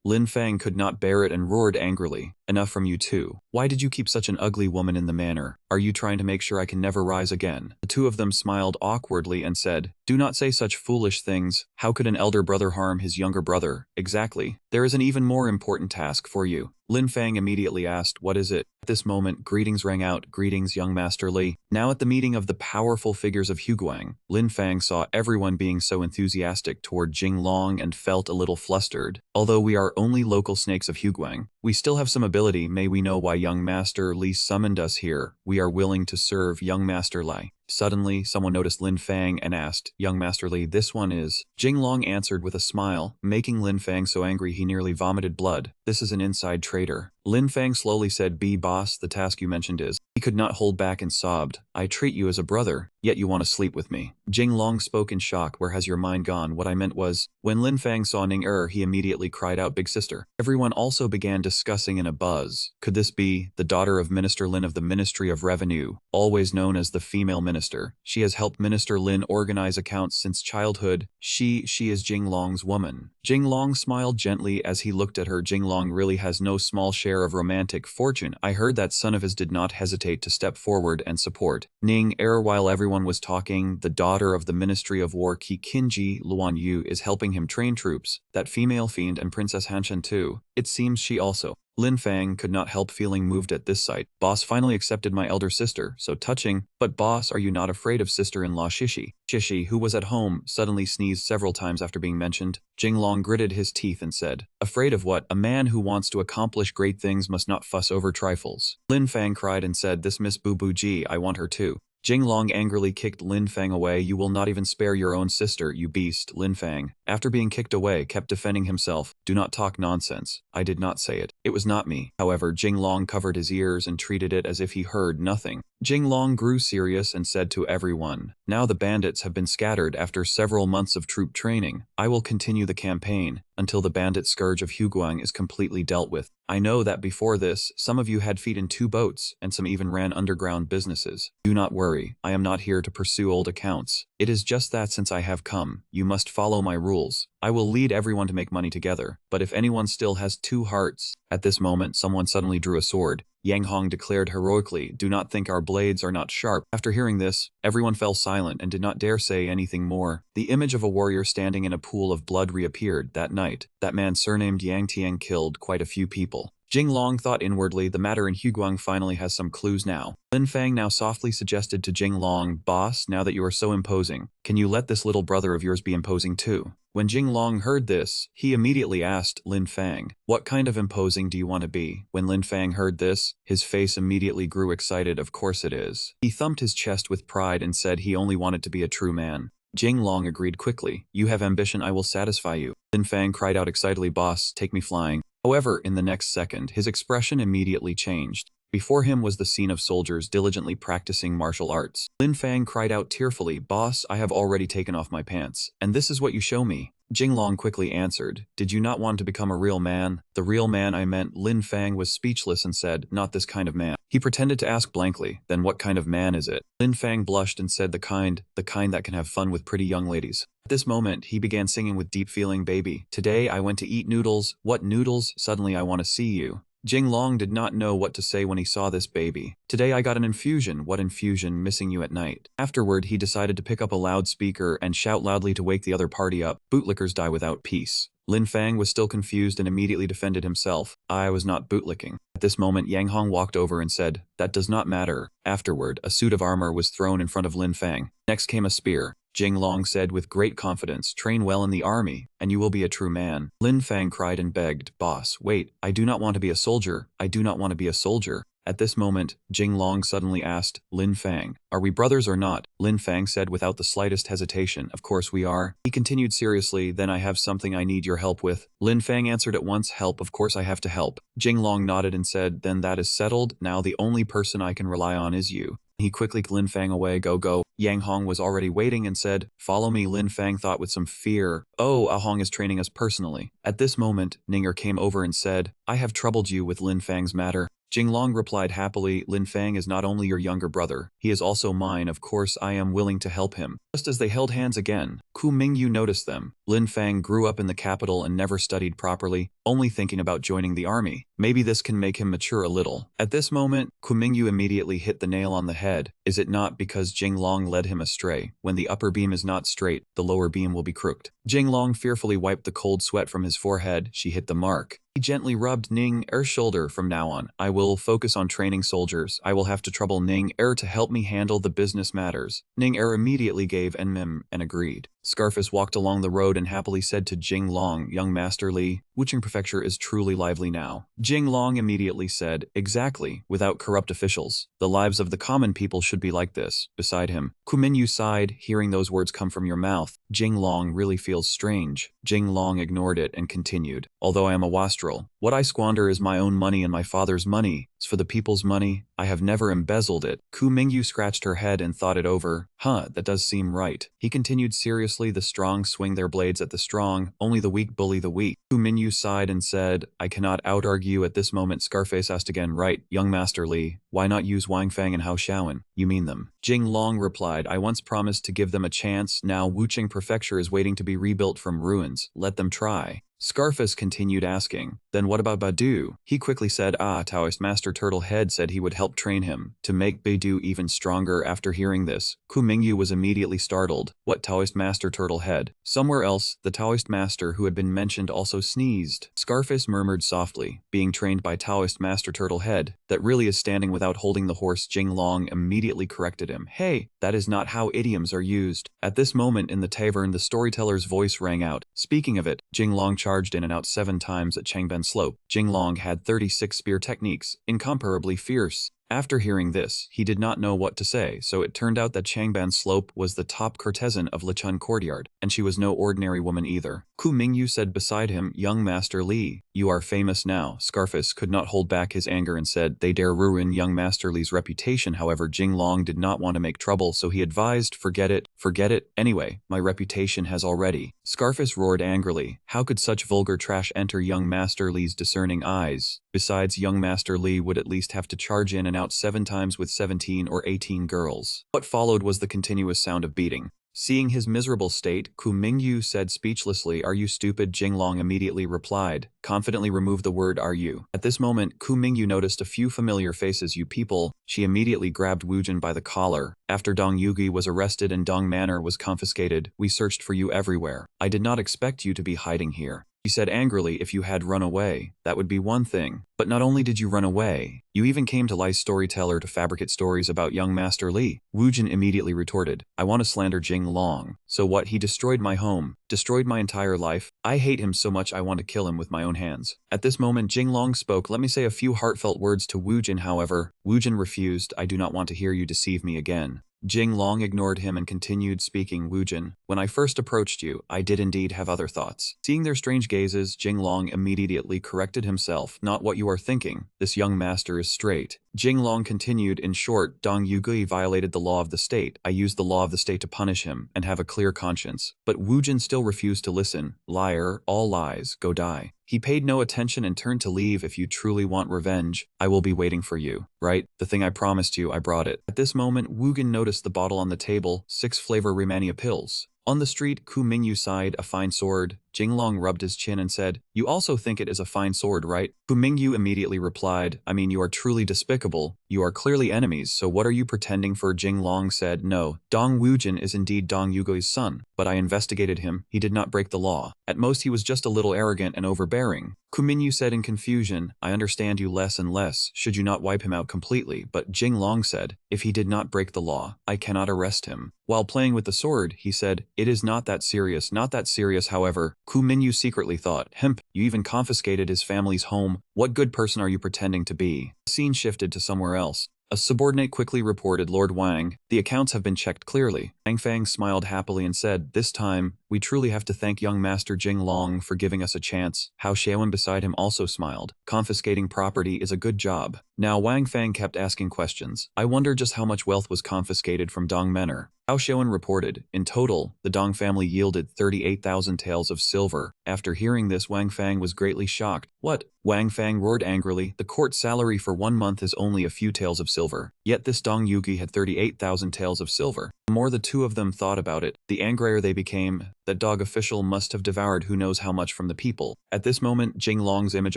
Lin Fang could not bear it and roared angrily, enough from you too. Why did you keep such an ugly woman in the manor? Are you trying to make sure I can never rise again? The two of them smiled awkwardly and said, do not say such foolish things. How could an elder brother harm his younger brother? Exactly. There is an even more important task for you. Lin Fang immediately asked, what is it? At this moment, greetings rang out. Greetings, young Master Li. Now at the meeting of the powerful figures of Huguang, Lin Fang saw everyone being so enthusiastic toward Jinglong and felt a little flustered. Although we are only local snakes of Huguang, we still have some ability. May we know why young Master Li summoned us here? We are willing to serve young Master Li. Suddenly, someone noticed Lin Fang and asked, young Master Li, this one is? Jinglong answered with a smile, making Lin Fang so angry he nearly vomited blood. This is an inside traitor. Lin Fang slowly said, boss, the task you mentioned is. He could not hold back and sobbed, I treat you as a brother, yet you want to sleep with me. Jinglong spoke in shock, where has your mind gone? What I meant was, when Lin Fang saw Ning he immediately cried out, big sister. Everyone also began discussing in a buzz. Could this be the daughter of Minister Lin of the Ministry of Revenue, always known as the female minister? She has helped Minister Lin organize accounts since childhood. She is Jinglong's woman. Jinglong smiled gently as he looked at her. Jinglong really has no small share of romantic fortune. I heard that son of his did not hesitate to step forward and support Ning while everyone was talking. The daughter of the Ministry of War Qi Qinji Luan Yu is helping him train troops. That female fiend and Princess Hanshan too. It seems she also. Lin Fang could not help feeling moved at this sight. Boss finally accepted my elder sister, so touching. But boss, are you not afraid of sister-in-law Shishi? Shishi, who was at home, suddenly sneezed several times after being mentioned. Jinglong gritted his teeth and said, afraid of what? A man who wants to accomplish great things must not fuss over trifles. Lin Fang cried and said, this Miss Boo Boo Ji, I want her too. Jinglong angrily kicked Lin Fang away. You will not even spare your own sister, you beast. Lin Fang, after being kicked away, kept defending himself. Do not talk nonsense. I did not say it. It was not me. However, Jinglong covered his ears and treated it as if he heard nothing. Jinglong grew serious and said to everyone, now the bandits have been scattered after several months of troop training. I will continue the campaign until the bandit scourge of Huguang is completely dealt with. I know that before this, some of you had feet in 2 boats, and some even ran underground businesses. Do not worry, I am not here to pursue old accounts. It is just that since I have come, you must follow my rules. I will lead everyone to make money together, but if anyone still has 2 hearts. At this moment, someone suddenly drew a sword. Yang Hong declared heroically, do not think our blades are not sharp. After hearing this, everyone fell silent and did not dare say anything more. The image of a warrior standing in a pool of blood reappeared. That night, that man surnamed Yang Tian killed quite a few people. Jinglong thought inwardly, the matter in Huguang finally has some clues now. Lin Fang now softly suggested to Jinglong, boss, now that you are so imposing, can you let this little brother of yours be imposing too? When Jinglong heard this, he immediately asked Lin Fang, what kind of imposing do you want to be? When Lin Fang heard this, his face immediately grew excited. Of course it is. He thumped his chest with pride and said he only wanted to be a true man. Jinglong agreed quickly. You have ambition, I will satisfy you. Lin Fang cried out excitedly, boss, take me flying. However, in the next second, his expression immediately changed. Before him was the scene of soldiers diligently practicing martial arts. Lin Fang cried out tearfully, boss, I have already taken off my pants, and this is what you show me. Jinglong quickly answered, did you not want to become a real man? The real man I meant. Lin Fang was speechless and said, not this kind of man. He pretended to ask blankly, then what kind of man is it? Lin Fang blushed and said, the kind that can have fun with pretty young ladies. At this moment, he began singing with deep feeling, baby. Today I went to eat noodles. What noodles? Suddenly I want to see you. Jinglong did not know what to say when he saw this baby. Today I got an infusion. What infusion? Missing you at night. Afterward, he decided to pick up a loudspeaker and shout loudly to wake the other party up. Bootlickers die without peace. Lin Fang was still confused and immediately defended himself. I was not bootlicking. At this moment, Yang Hong walked over and said, that does not matter. Afterward, a suit of armor was thrown in front of Lin Fang. Next came a spear. Jinglong said with great confidence, train well in the army, and you will be a true man. Lin Fang cried and begged, boss, wait, I do not want to be a soldier. I do not want to be a soldier. At this moment, Jinglong suddenly asked, Lin Fang, are we brothers or not? Lin Fang said without the slightest hesitation, of course we are. He continued seriously, then I have something I need your help with. Lin Fang answered at once, help, of course I have to help. Jinglong nodded and said, then that is settled. Now the only person I can rely on is you. He quickly Lin Fang away, go. Yang Hong was already waiting and said, "Follow me." Lin Fang thought with some fear, "Oh, Ah Hong is training us personally." At this moment, Ninger came over and said, "I have troubled you with Lin Fang's matter." Jinglong replied happily, "Lin Fang is not only your younger brother, he is also mine. Of course I am willing to help him." Just as they held hands again, Ku Mingyu noticed them. Lin Fang grew up in the capital and never studied properly, only thinking about joining the army. Maybe this can make him mature a little. At this moment, Ku Mingyu immediately hit the nail on the head. Is it not because Jinglong led him astray? When the upper beam is not straight, the lower beam will be crooked. Jinglong fearfully wiped the cold sweat from his forehead. She hit the mark. He gently rubbed Ning Er's shoulder. "From now on, I will focus on training soldiers. I will have to trouble Ning Er to help me handle the business matters." Ning Er immediately gave enmim and agreed. Scarface walked along the road and happily said to Jing Long, "Young Master Li, Wuching Prefecture is truly lively now." Jing Long immediately said, "Exactly, without corrupt officials. The lives of the common people should be like this." Beside him, Ku Minyu sighed, "Hearing those words come from your mouth, Jing Long really feels strange." Jing Long ignored it and continued, "Although I am a wastrel, what I squander is my own money and my father's money. As for the people's money, I have never embezzled it." Ku Mingyu scratched her head and thought it over. That does seem right." He continued seriously, "The strong swing their blades at the strong, only the weak bully the weak." Ku Mingyu sighed and said, "I cannot out-argue." At this moment, Scarface asked again, "Right, young Master Li, why not use Wang Fang and Hao Xiaowen? You mean them?" Jing Long replied, "I once promised to give them a chance. Now Wuching Prefecture is waiting to be rebuilt from ruins. Let them try." Scarface continued asking, "Then what about Badu?" He quickly said, Taoist Master Turtle Head said he would help train him to make Badu even stronger." After hearing this, Ku Mingyu was immediately startled. What Taoist Master Turtle Head? Somewhere else, the Taoist Master who had been mentioned also sneezed. Scarface murmured softly, "Being trained by Taoist Master Turtle Head, that really is standing without holding the horse." Jing Long immediately corrected him, "Hey, that is not how idioms are used." At this moment in the tavern, the storyteller's voice rang out. Speaking of it, Jing Long charged in and out 7 times at Changban Slope. Jing Long had 36 spear techniques, incomparably fierce. After hearing this, he did not know what to say, so it turned out that Changban Slope was the top courtesan of Lichun Courtyard, and she was no ordinary woman either. Ku Mingyu said beside him, "Young Master Li, you are famous now." Scarface could not hold back his anger and said, "They dare ruin young Master Li's reputation." However, Jing Long did not want to make trouble, so he advised, forget it. Anyway, my reputation has already." Scarface roared angrily, "How could such vulgar trash enter young Master Li's discerning eyes? Besides, young Master Li would at least have to charge in and out 7 times with 17 or 18 girls." What followed was the continuous sound of beating. Seeing his miserable state, Ku Mingyu said speechlessly, "Are you stupid?" Jing Long immediately replied, "Confidently remove the word 'are you.'" At this moment, Ku Mingyu noticed a few familiar faces. "You people." She immediately grabbed Wu Jin by the collar. "After Dong Yugi was arrested and Dong Manor was confiscated, we searched for you everywhere. I did not expect you to be hiding here." She said angrily, "If you had run away, that would be one thing. But not only did you run away, you even came to Li's storyteller to fabricate stories about young Master Li." Wu Jin immediately retorted, "I want to slander Jing Long. So what? He destroyed my home, destroyed my entire life. I hate him so much I want to kill him with my own hands." At this moment, Jing Long spoke, "Let me say a few heartfelt words to Wu Jin." However, Wu Jin refused. "I do not want to hear you deceive me again." Jing Long ignored him and continued speaking, "Wu Jin, when I first approached you, I did indeed have other thoughts." Seeing their strange gazes, Jing Long immediately corrected himself, "Not what you are thinking. This young master is straight." Jing Long continued, "In short, Dong Yugui violated the law of the state. I used the law of the state to punish him and have a clear conscience." But Wu Jin still refused to listen. "Liar, all lies, go die." He paid no attention and turned to leave. "If you truly want revenge, I will be waiting for you. Right? The thing I promised you, I brought it." At this moment, Wu Jin noticed the bottle on the table, 6 flavor Rehmannia pills. On the street, Ku Mingyu sighed, "A fine sword." Jing Long rubbed his chin and said, "You also think it is a fine sword, right?" Ku Mingyu immediately replied, "I mean, you are truly despicable. You are clearly enemies, so what are you pretending for?" Jing Long said, "No, Dong Wujin is indeed Dong Yugui's son, but I investigated him. He did not break the law. At most he was just a little arrogant and overbearing." Ku Mingyu said in confusion, "I understand you less and less. Should you not wipe him out completely?" But Jing Long said, "If he did not break the law, I cannot arrest him." While playing with the sword, he said, "It is not that serious, not that serious." However, Ku Mingyu secretly thought, "Hemp, you even confiscated his family's home. What good person are you pretending to be?" The scene shifted to somewhere else. A subordinate quickly reported, "Lord Wang, the accounts have been checked clearly." Wang Fang smiled happily and said, "This time, we truly have to thank young Master Jing Long for giving us a chance." Hao Xiaowen beside him also smiled. "Confiscating property is a good job." Now Wang Fang kept asking questions. "I wonder just how much wealth was confiscated from Dong Menor." Hao Xiaowen reported, in total, the Dong family yielded 38,000 taels of silver. After hearing this, Wang Fang was greatly shocked. What? Wang Fang roared angrily. The court salary for 1 month is only a few taels of silver. Yet this Dong Yugi had 38,000 taels of silver. The more the two of them thought about it, the angrier they became. That dog official must have devoured who knows how much from the people. At this moment, Jing Long's image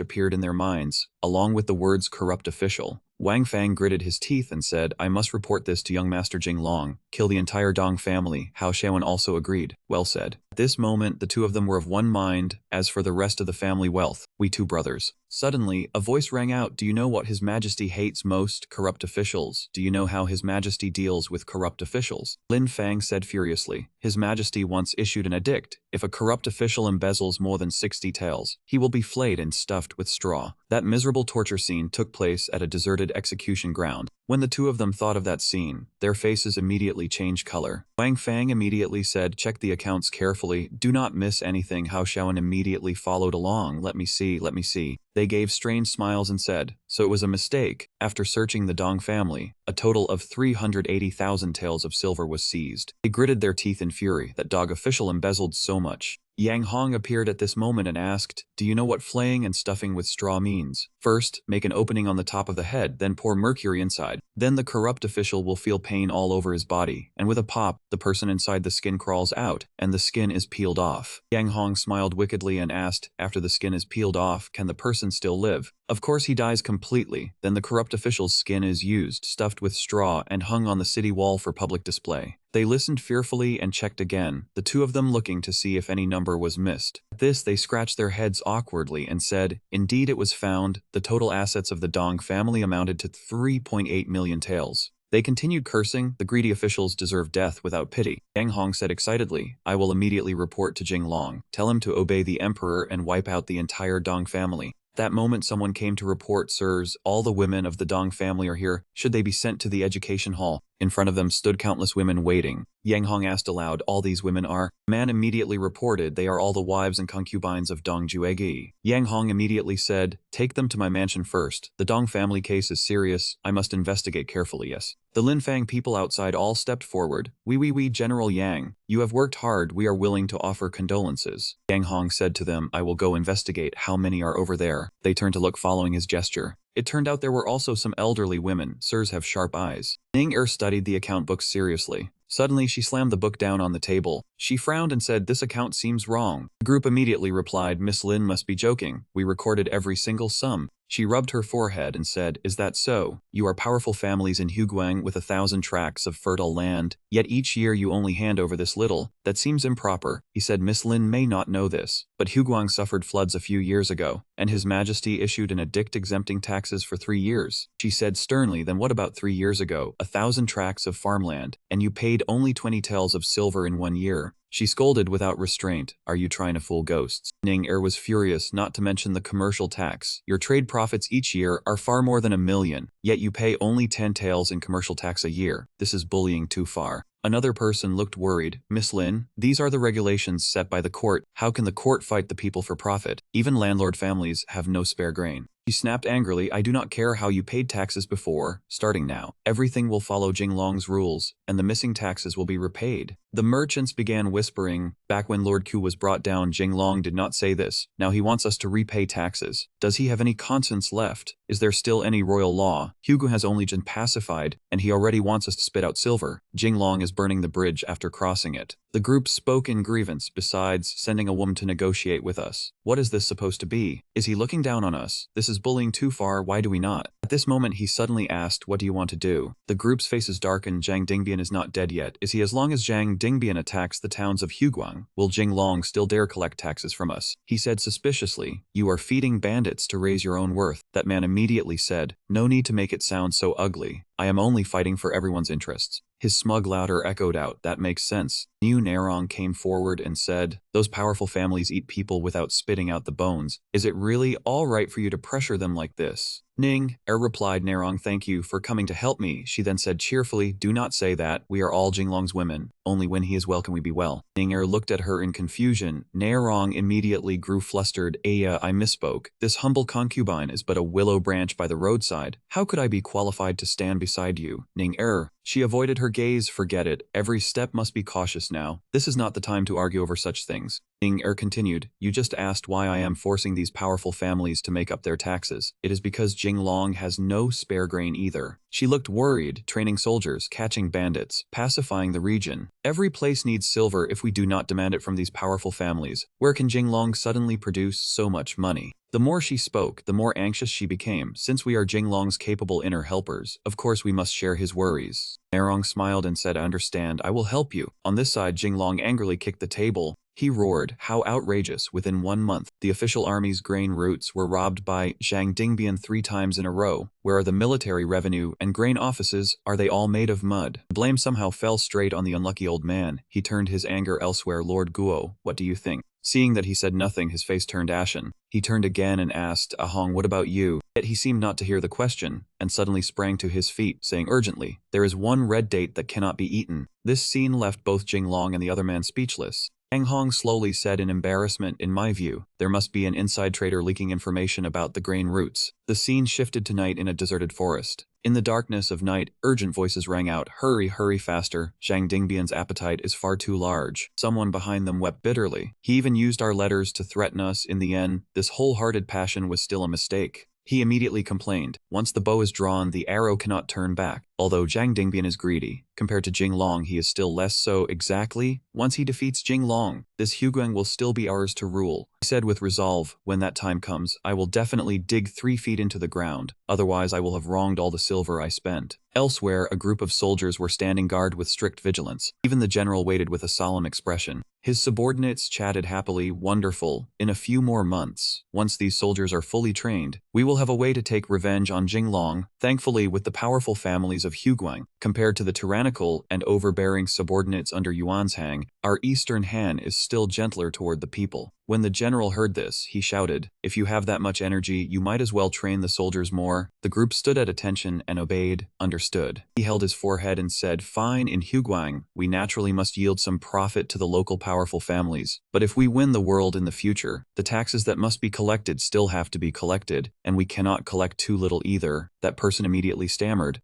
appeared in their minds, along with the words corrupt official. Wang Fang gritted his teeth and said, I must report this to young Master Jing Long. Kill the entire Dong family. Hao Xiaowen also agreed. Well said. At this moment, the two of them were of one mind. As for the rest of the family wealth, we two brothers. Suddenly, a voice rang out, do you know what His Majesty hates most? Corrupt officials. Do you know how His Majesty deals with corrupt officials? Lin Fang said furiously. His Majesty once issued an edict. If a corrupt official embezzles more than 60 taels, he will be flayed and stuffed with straw. That miserable torture scene took place at a deserted execution ground. When the two of them thought of that scene, their faces immediately changed color. Wang Fang immediately said, check the accounts carefully, do not miss anything. Hao Xiaowen immediately followed along. Let me see, let me see. They gave strange smiles and said, so it was a mistake. After searching the Dong family, a total of 380,000 taels of silver was seized. They gritted their teeth in fury. That dog official embezzled so much. Yang Hong appeared at this moment and asked, do you know what flaying and stuffing with straw means? First, make an opening on the top of the head, then pour mercury inside. Then the corrupt official will feel pain all over his body, and with a pop, the person inside the skin crawls out, and the skin is peeled off. Yang Hong smiled wickedly and asked, after the skin is peeled off, can the person still live? Of course he dies completely. Then the corrupt official's skin is used, stuffed with straw, and hung on the city wall for public display. They listened fearfully and checked again, the two of them looking to see if any number was missed. At this they scratched their heads awkwardly and said, indeed it was found, the total assets of the Dong family amounted to 3.8 million taels. They continued cursing, the greedy officials deserve death without pity. Yang Hong said excitedly, I will immediately report to Jing Long. Tell him to obey the emperor and wipe out the entire Dong family. That moment someone came to report, sirs, all the women of the Dong family are here. Should they be sent to the education hall? In front of them stood countless women waiting. Yang Hong asked aloud, all these women are? The man immediately reported, they are all the wives and concubines of Dong Juegi. Yang Hong immediately said, take them to my mansion first. The Dong family case is serious. I must investigate carefully, yes. The Lin Fang people outside all stepped forward. We, General Yang. You have worked hard. We are willing to offer condolences. Yang Hong said to them, I will go investigate how many are over there. They turned to look following his gesture. It turned out there were also some elderly women. Sirs have sharp eyes. Ning Er studied the account books seriously. Suddenly she slammed the book down on the table. She frowned and said, this account seems wrong. The group immediately replied, Miss Lin must be joking. We recorded every single sum. She rubbed her forehead and said, is that so? You are powerful families in Huguang with 1,000 tracts of fertile land, yet each year you only hand over this little. That seems improper. He said Miss Lin may not know this, but Huguang suffered floods a few years ago, and His Majesty issued an edict exempting taxes for 3 years. She said sternly, then what about 3 years ago? 1,000 tracts of farmland, and you paid only 20 taels of silver in 1 year. She scolded without restraint, are you trying to fool ghosts? Ning Er was furious, not to mention the commercial tax. Your trade profits each year are far more than 1 million, yet you pay only 10 taels in commercial tax a year. This is bullying too far. Another person looked worried. Miss Lin, these are the regulations set by the court. How can the court fight the people for profit? Even landlord families have no spare grain. She snapped angrily, I do not care how you paid taxes before. Starting now, everything will follow Jing Long's rules, and the missing taxes will be repaid. The merchants began whispering. Back when Lord Q was brought down, Jing Long did not say this. Now he wants us to repay taxes. Does he have any conscience left? Is there still any royal law? Hugo has only been pacified, and he already wants us to spit out silver. Jing Long is burning the bridge after crossing it. The group spoke in grievance, besides sending a woman to negotiate with us. What is this supposed to be? Is he looking down on us? This is bullying too far, why do we not? At this moment he suddenly asked, what do you want to do? The group's faces darkened. Zhang Dingbian is not dead yet. Is he? As long as Zhang Dingbian attacks the towns of Huguang, will Jing Long still dare collect taxes from us? He said suspiciously, you are feeding bandits to raise your own worth. That man immediately said, no need to make it sound so ugly. I am only fighting for everyone's interests. His smug laughter echoed out, that makes sense. Niu Nerong came forward and said, Those powerful families eat people without spitting out the bones. Is it really all right for you to pressure them like this? Ning, replied Nerong, thank you for coming to help me. She then said cheerfully, do not say that, we are all Jinglong's women. Only when he is well can we be well. Ning looked at her in confusion. Nerong immediately grew flustered. I misspoke. This humble concubine is but a willow branch by the roadside. How could I be qualified to stand beside you? Ning She avoided her gaze. Forget it. Every step must be cautious now. This is not the time to argue over such things. Ning continued, you just asked why I am forcing these powerful families to make up their taxes. It is because Jinglong has no spare grain either. She looked worried, training soldiers, catching bandits, pacifying the region. Every place needs silver if we do not demand it from these powerful families. Where can Jinglong suddenly produce so much money? The more she spoke, the more anxious she became. Since we are Jinglong's capable inner helpers, of course we must share his worries. Nerong smiled and said, I understand, I will help you. On this side, Jinglong angrily kicked the table. He roared, how outrageous. Within 1 month, the official army's grain routes were robbed by Zhang Dingbian 3 times in a row. Where are the military revenue and grain offices? Are they all made of mud? The blame somehow fell straight on the unlucky old man. He turned his anger elsewhere. Lord Guo, what do you think? Seeing that he said nothing, his face turned ashen. He turned again and asked, Ahong, what about you? Yet he seemed not to hear the question, and suddenly sprang to his feet, saying urgently, there is one red date that cannot be eaten. This scene left both Jinglong and the other man speechless. Ang Hong slowly said in embarrassment, in my view, there must be an inside trader leaking information about the grain routes. The scene shifted to night in a deserted forest. In the darkness of night, urgent voices rang out, hurry, hurry faster. Zhang Dingbian's appetite is far too large. Someone behind them wept bitterly. He even used our letters to threaten us. In the end, this wholehearted passion was still a mistake. He immediately complained, once the bow is drawn, the arrow cannot turn back. Although Zhang Dingbian is greedy, compared to Jinglong he is still less so. Exactly, once he defeats Jinglong, this Huguang will still be ours to rule. He said with resolve, when that time comes, I will definitely dig 3 feet into the ground, otherwise I will have wronged all the silver I spent. Elsewhere, a group of soldiers were standing guard with strict vigilance. Even the general waited with a solemn expression. His subordinates chatted happily, wonderful. In a few more months, once these soldiers are fully trained, we will have a way to take revenge on Jinglong. Thankfully, with the powerful families of Huguang, compared to the tyrannical and overbearing subordinates under Yuanzhang, our Eastern Han is still gentler toward the people. When the general heard this, he shouted, if you have that much energy, you might as well train the soldiers more. The group stood at attention and obeyed, understood. He held his forehead and said, fine, in Huguang, we naturally must yield some profit to the local powerful families. But if we win the world in the future, the taxes that must be collected still have to be collected, and we cannot collect too little either. That person immediately stammered,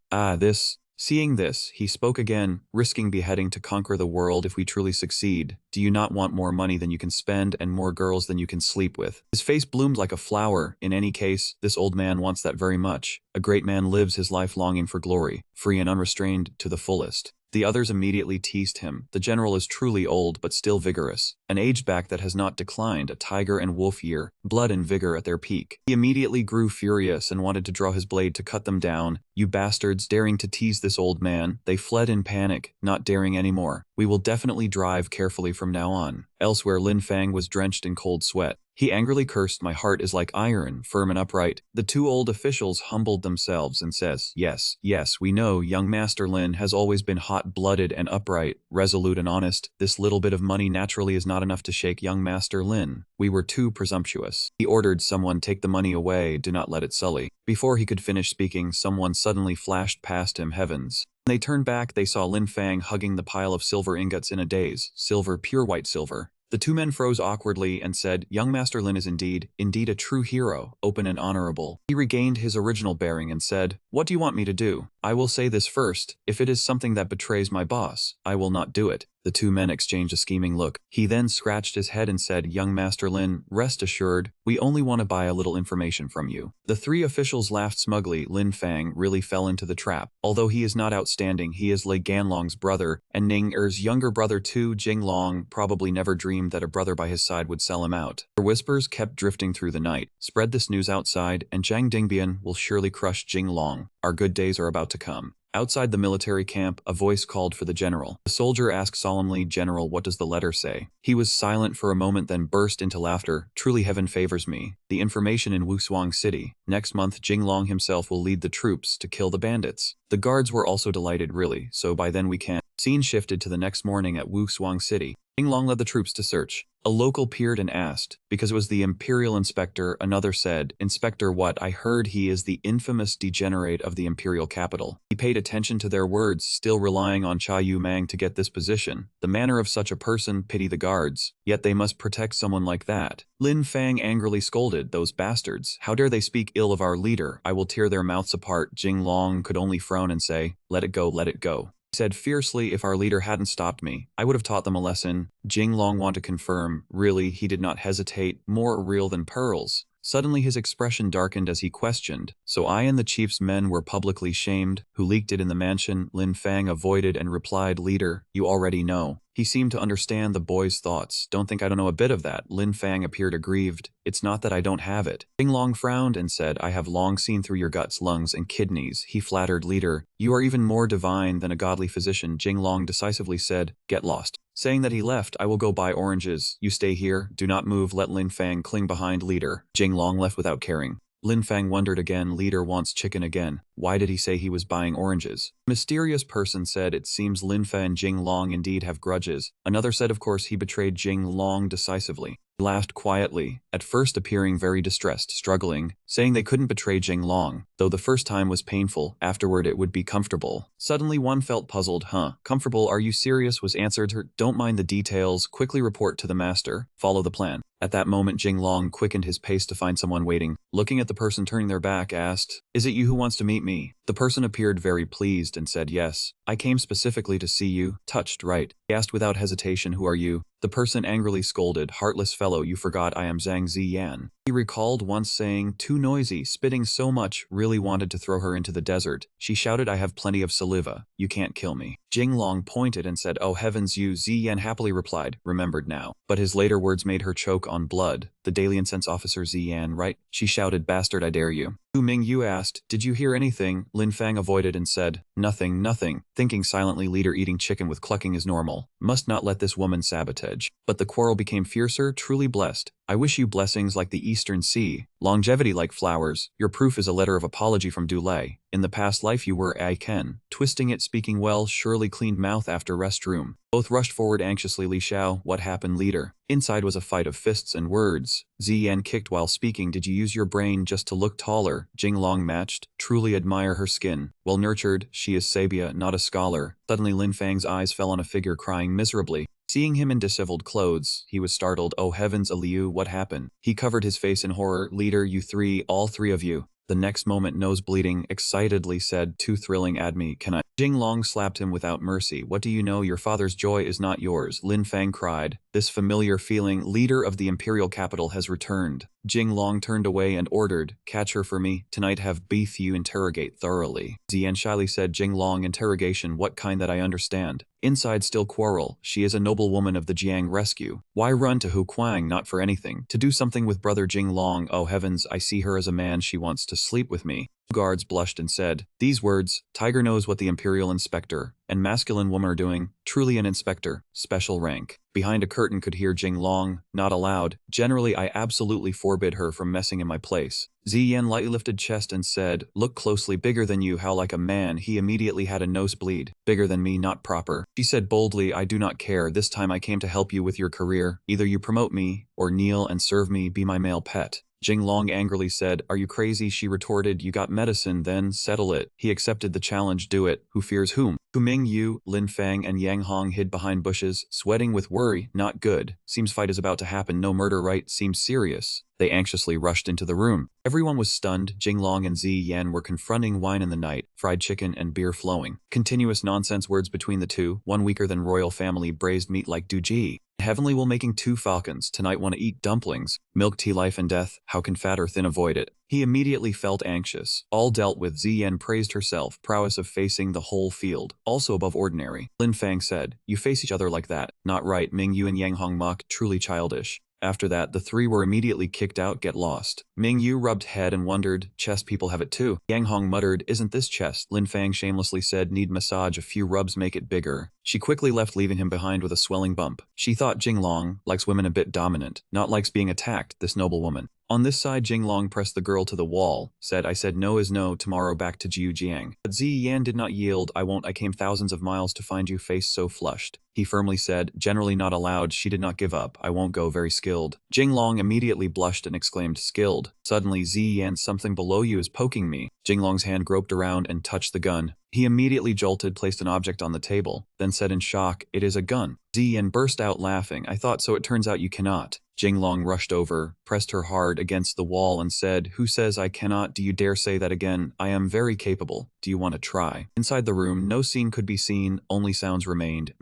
Seeing this, he spoke again, risking beheading to conquer the world if we truly succeed. Do you not want more money than you can spend and more girls than you can sleep with? His face bloomed like a flower. In any case, this old man wants that very much. A great man lives his life longing for glory, free and unrestrained to the fullest. The others immediately teased him. The general is truly old but still vigorous. An age back that has not declined, a tiger and wolf year, blood and vigor at their peak. He immediately grew furious and wanted to draw his blade to cut them down. You bastards, daring to tease this old man. They fled in panic, not daring anymore. We will definitely drive carefully from now on. Elsewhere, Lin Fang was drenched in cold sweat. He angrily cursed, my heart is like iron, firm and upright. The 2 old officials humbled themselves and says, yes, we know young Master Lin has always been hot-blooded and upright, resolute and honest. This little bit of money naturally is not enough to shake young Master Lin. We were too presumptuous. He ordered someone take the money away, do not let it sully. Before he could finish speaking, someone suddenly flashed past him. Heavens. When they turned back, they saw Lin Fang hugging the pile of silver ingots in a daze. Silver, pure white silver. The 2 men froze awkwardly and said, young Master Lin is indeed a true hero, open and honorable. He regained his original bearing and said, what do you want me to do? I will say this first, if it is something that betrays my boss, I will not do it. The 2 men exchanged a scheming look. He then scratched his head and said, young Master Lin, rest assured, we only want to buy a little information from you. The 3 officials laughed smugly. Lin Fang really fell into the trap. Although he is not outstanding, he is Lei Ganlong's brother, and Ning Er's younger brother too. Jinglong probably never dreamed that a brother by his side would sell him out. Her whispers kept drifting through the night. Spread this news outside, and Zhang Dingbian will surely crush Jinglong. Our good days are about to come. Outside the military camp, a voice called for the general. The soldier asked solemnly, General, what does the letter say? He was silent for a moment, then burst into laughter. Truly heaven favors me. The information in Wusuang City. Next month, Jinglong himself will lead the troops to kill the bandits. The guards were also delighted, really, so by then we can Scene shifted to the next morning at Wuxuang City. Jinglong led the troops to search. A local peered and asked, because it was the Imperial Inspector. Another said, Inspector what? I heard he is the infamous degenerate of the Imperial capital. He paid attention to their words, still relying on Cha Yu Mang to get this position. The manner of such a person, pity the guards. Yet they must protect someone like that. Lin Fang angrily scolded, those bastards. How dare they speak ill of our leader? I will tear their mouths apart. Jinglong could only frown and say, let it go, let it go. Said fiercely, if our leader hadn't stopped me, I would have taught them a lesson. Jinglong wanted to confirm, really, he did not hesitate, more real than pearls. Suddenly his expression darkened as he questioned, so I and the chief's men were publicly shamed, who leaked it in the mansion. Lin Fang avoided and replied, leader, you already know. He seemed to understand the boy's thoughts. Don't think I don't know a bit of that. Lin Fang appeared aggrieved. It's not that I don't have it. Jinglong frowned and said, I have long seen through your guts, lungs, and kidneys. He flattered, leader, you are even more divine than a godly physician. Jinglong decisively said, get lost. Saying that he left, I will go buy oranges. You stay here, do not move, let Lin Fang cling behind, leader. Jinglong left without caring. Lin Fang wondered again, leader wants chicken again. Why did he say he was buying oranges? Mysterious person said, it seems Lin Fang and Jinglong indeed have grudges. Another said of course he betrayed Jinglong decisively. He laughed quietly, at first appearing very distressed, struggling, saying they couldn't betray Jinglong, though the first time was painful, afterward it would be comfortable. Suddenly one felt puzzled, comfortable, are you serious? Was answered her, don't mind the details, quickly report to the master, follow the plan. At that moment Jinglong quickened his pace to find someone waiting. Looking at the person turning their back, asked, is it you who wants to meet me? The person appeared very pleased and said, yes, I came specifically to see you. Touched, right? He asked without hesitation, who are you? The person angrily scolded, heartless fellow, you forgot I am Zhang Ziyan. He recalled once saying, too noisy, spitting so much, really wanted to throw her into the desert. She shouted, I have plenty of saliva, you can't kill me. Jinglong pointed and said, oh heavens, you. Ziyan happily replied, remembered now. But his later words made her choke on blood. The daily incense officer Ziyan, right? She shouted, bastard, I dare you. Hu Mingyu asked, did you hear anything? Lin Fang avoided and said, nothing, nothing. Thinking silently, leader eating chicken with clucking is normal. Must not let this woman sabotage. But the quarrel became fiercer, truly blessed. I wish you blessings like the Eastern Sea, longevity like flowers. Your proof is a letter of apology from Dulé. In the past life you were I Ken. Twisting it, speaking well, surely cleaned mouth after restroom. Both rushed forward anxiously. Li Xiao, what happened, leader? Inside was a fight of fists and words. Ziyan kicked while speaking. Did you use your brain just to look taller? Jinglong matched. Truly admire her skin. Well nurtured, she is Sabia, not a scholar. Suddenly Lin Fang's eyes fell on a figure crying miserably. Seeing him in disheveled clothes, he was startled. Oh heavens, Aliu, what happened? He covered his face in horror. Leader, you three, all three of you. The next moment, nose bleeding, excitedly said, too thrilling, add me, can I? Jinglong slapped him without mercy. What do you know? Your father's joy is not yours. Lin Fang cried. This familiar feeling, leader of the imperial capital has returned. Jinglong turned away and ordered, catch her for me. Tonight have beef you interrogate thoroughly. Ziyan shyly said, Jinglong, interrogation, what kind that I understand? Inside still quarrel. She is a noble woman of the Jiang rescue. Why run to Hu Kuang? Not for anything. To do something with brother Jinglong. Oh heavens, I see her as a man. She wants to sleep with me. Guards blushed and said, these words, Tiger knows what the imperial inspector and masculine woman are doing. Truly an inspector, special rank. Behind a curtain could hear Jinglong, not aloud, generally I absolutely forbid her from messing in my place. Ziyan lightly lifted chest and said, look closely, bigger than you, how like a man. He immediately had a nosebleed. Bigger than me, not proper. She said boldly, I do not care, this time I came to help you with your career. Either you promote me, or kneel and serve me, be my male pet. Jinglong angrily said, are you crazy? She retorted, you got medicine, then settle it. He accepted the challenge, do it. Who fears whom? Hu Mingyu, Lin Fang and Yang Hong hid behind bushes, sweating with worry. Not good. Seems fight is about to happen. No murder, right? Seems serious. They anxiously rushed into the room. Everyone was stunned. Jinglong and Ziyan were confronting wine in the night, fried chicken and beer flowing. Continuous nonsense words between the two, one weaker than royal family, braised meat like Duji. Heavenly will making 2 falcons, tonight wanna eat dumplings. Milk tea, life and death, how can fat or thin avoid it? He immediately felt anxious. All dealt with. Ziyan praised herself, prowess of facing the whole field, also above ordinary. Lin Fang said, you face each other like that. Not right. Mingyu and Yang Hong mocked, truly childish. After that, the 3 were immediately kicked out. Get lost. Mingyu rubbed head and wondered, chess people have it too. Yang Hong muttered, isn't this chess? Lin Fang shamelessly said, need massage, a few rubs make it bigger. She quickly left, leaving him behind with a swelling bump. She thought Jinglong likes women a bit dominant, not likes being attacked, this noble woman. On this side, Jinglong pressed the girl to the wall, said, I said no is no, tomorrow back to Jiujiang. But Ziyan did not yield. I won't, I came thousands of miles to find you, face so flushed. He firmly said, generally not allowed. She did not give up. I won't go, very skilled. Jinglong immediately blushed and exclaimed, skilled. Suddenly, Ziyan, something below you is poking me. Jinglong's hand groped around and touched the gun. He immediately jolted, placed an object on the table, then said in shock, it is a gun. Ziyan burst out laughing. I thought so, it turns out you cannot. Jinglong rushed over, pressed her hard against the wall and said, who says I cannot? Do you dare say that again? I am very capable. Do you want to try? Inside the room, no scene could be seen, only sounds remained.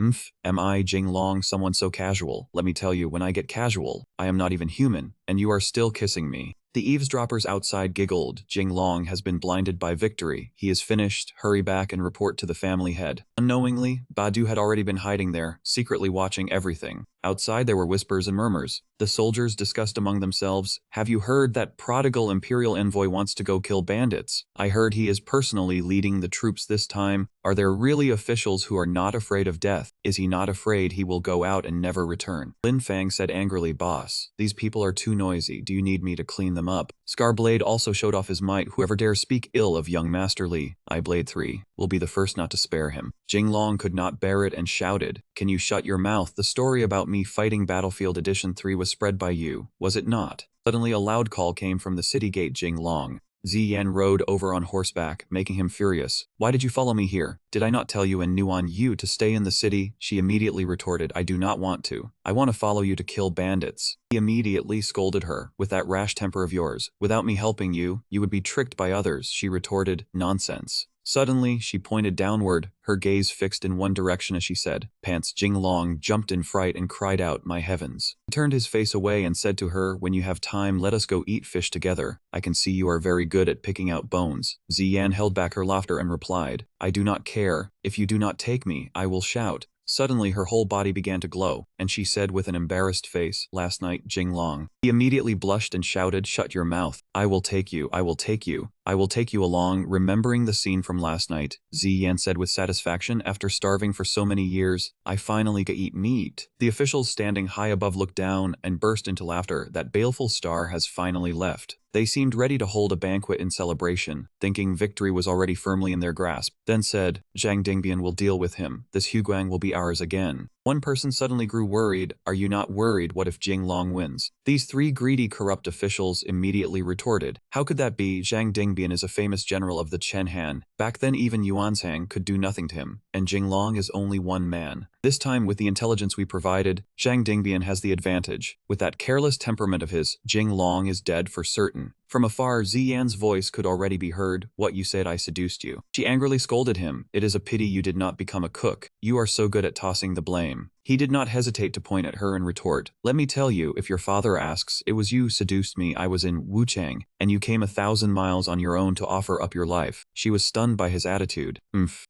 Am I, Jinglong, someone so casual? Let me tell you, when I get casual, I am not even human, and you are still kissing me. The eavesdroppers outside giggled. Jinglong has been blinded by victory. He is finished. Hurry back and report to the family head. Unknowingly, Badu had already been hiding there, secretly watching everything. Outside there were whispers and murmurs. The soldiers discussed among themselves, have you heard that prodigal imperial envoy wants to go kill bandits? I heard he is personally leading the troops this time. Are there really officials who are not afraid of death? Is he not afraid he will go out and never return? Lin Fang said angrily, boss, these people are too noisy. Do you need me to clean them up? Scarblade also showed off his might. Whoever dares speak ill of young Master Li, I Blade 3, will be the first not to spare him. Jinglong could not bear it and shouted, can you shut your mouth? The story about me fighting Battlefield Edition 3 was spread by you, was it not? Suddenly a loud call came from the city gate. Jinglong. Ziyan rode over on horseback, making him furious. Why did you follow me here? Did I not tell you and Nuan you to stay in the city? She immediately retorted, I do not want to. I want to follow you to kill bandits. He immediately scolded her, with that rash temper of yours. Without me helping you, you would be tricked by others. She retorted, nonsense. Suddenly, she pointed downward, her gaze fixed in one direction as she said, pants. Jinglong jumped in fright and cried out, my heavens. He turned his face away and said to her, when you have time, let us go eat fish together. I can see you are very good at picking out bones. Ziyan held back her laughter and replied, I do not care. If you do not take me, I will shout. Suddenly her whole body began to glow, and she said with an embarrassed face, last night, Jinglong. He immediately blushed and shouted, shut your mouth. I will take you, I will take you. I will take you along. Remembering the scene from last night, Ziyan said with satisfaction, after starving for so many years, I finally get eat meat. The officials standing high above looked down and burst into laughter. That baleful star has finally left. They seemed ready to hold a banquet in celebration, thinking victory was already firmly in their grasp, then said, Zhang Dingbian will deal with him. This Huguang will be ours again. One person suddenly grew worried. Are you not worried? What if Jinglong wins? These three greedy, corrupt officials immediately retorted. How could that be? Zhang Dingbian is a famous general of the Chen Han. Back then even Yuanzhang could do nothing to him, and Jinglong is only one man. This time, with the intelligence we provided, Zhang Dingbian has the advantage. With that careless temperament of his, Jinglong is dead for certain. From afar, Ziyan's voice could already be heard. What you said, I seduced you. She angrily scolded him. It is a pity you did not become a cook. You are so good at tossing the blame. He did not hesitate to point at her and retort, let me tell you, if your father asks, it was you who seduced me. I was in Wuchang, and you came 1,000 miles on your own to offer up your life. She was stunned by his attitude.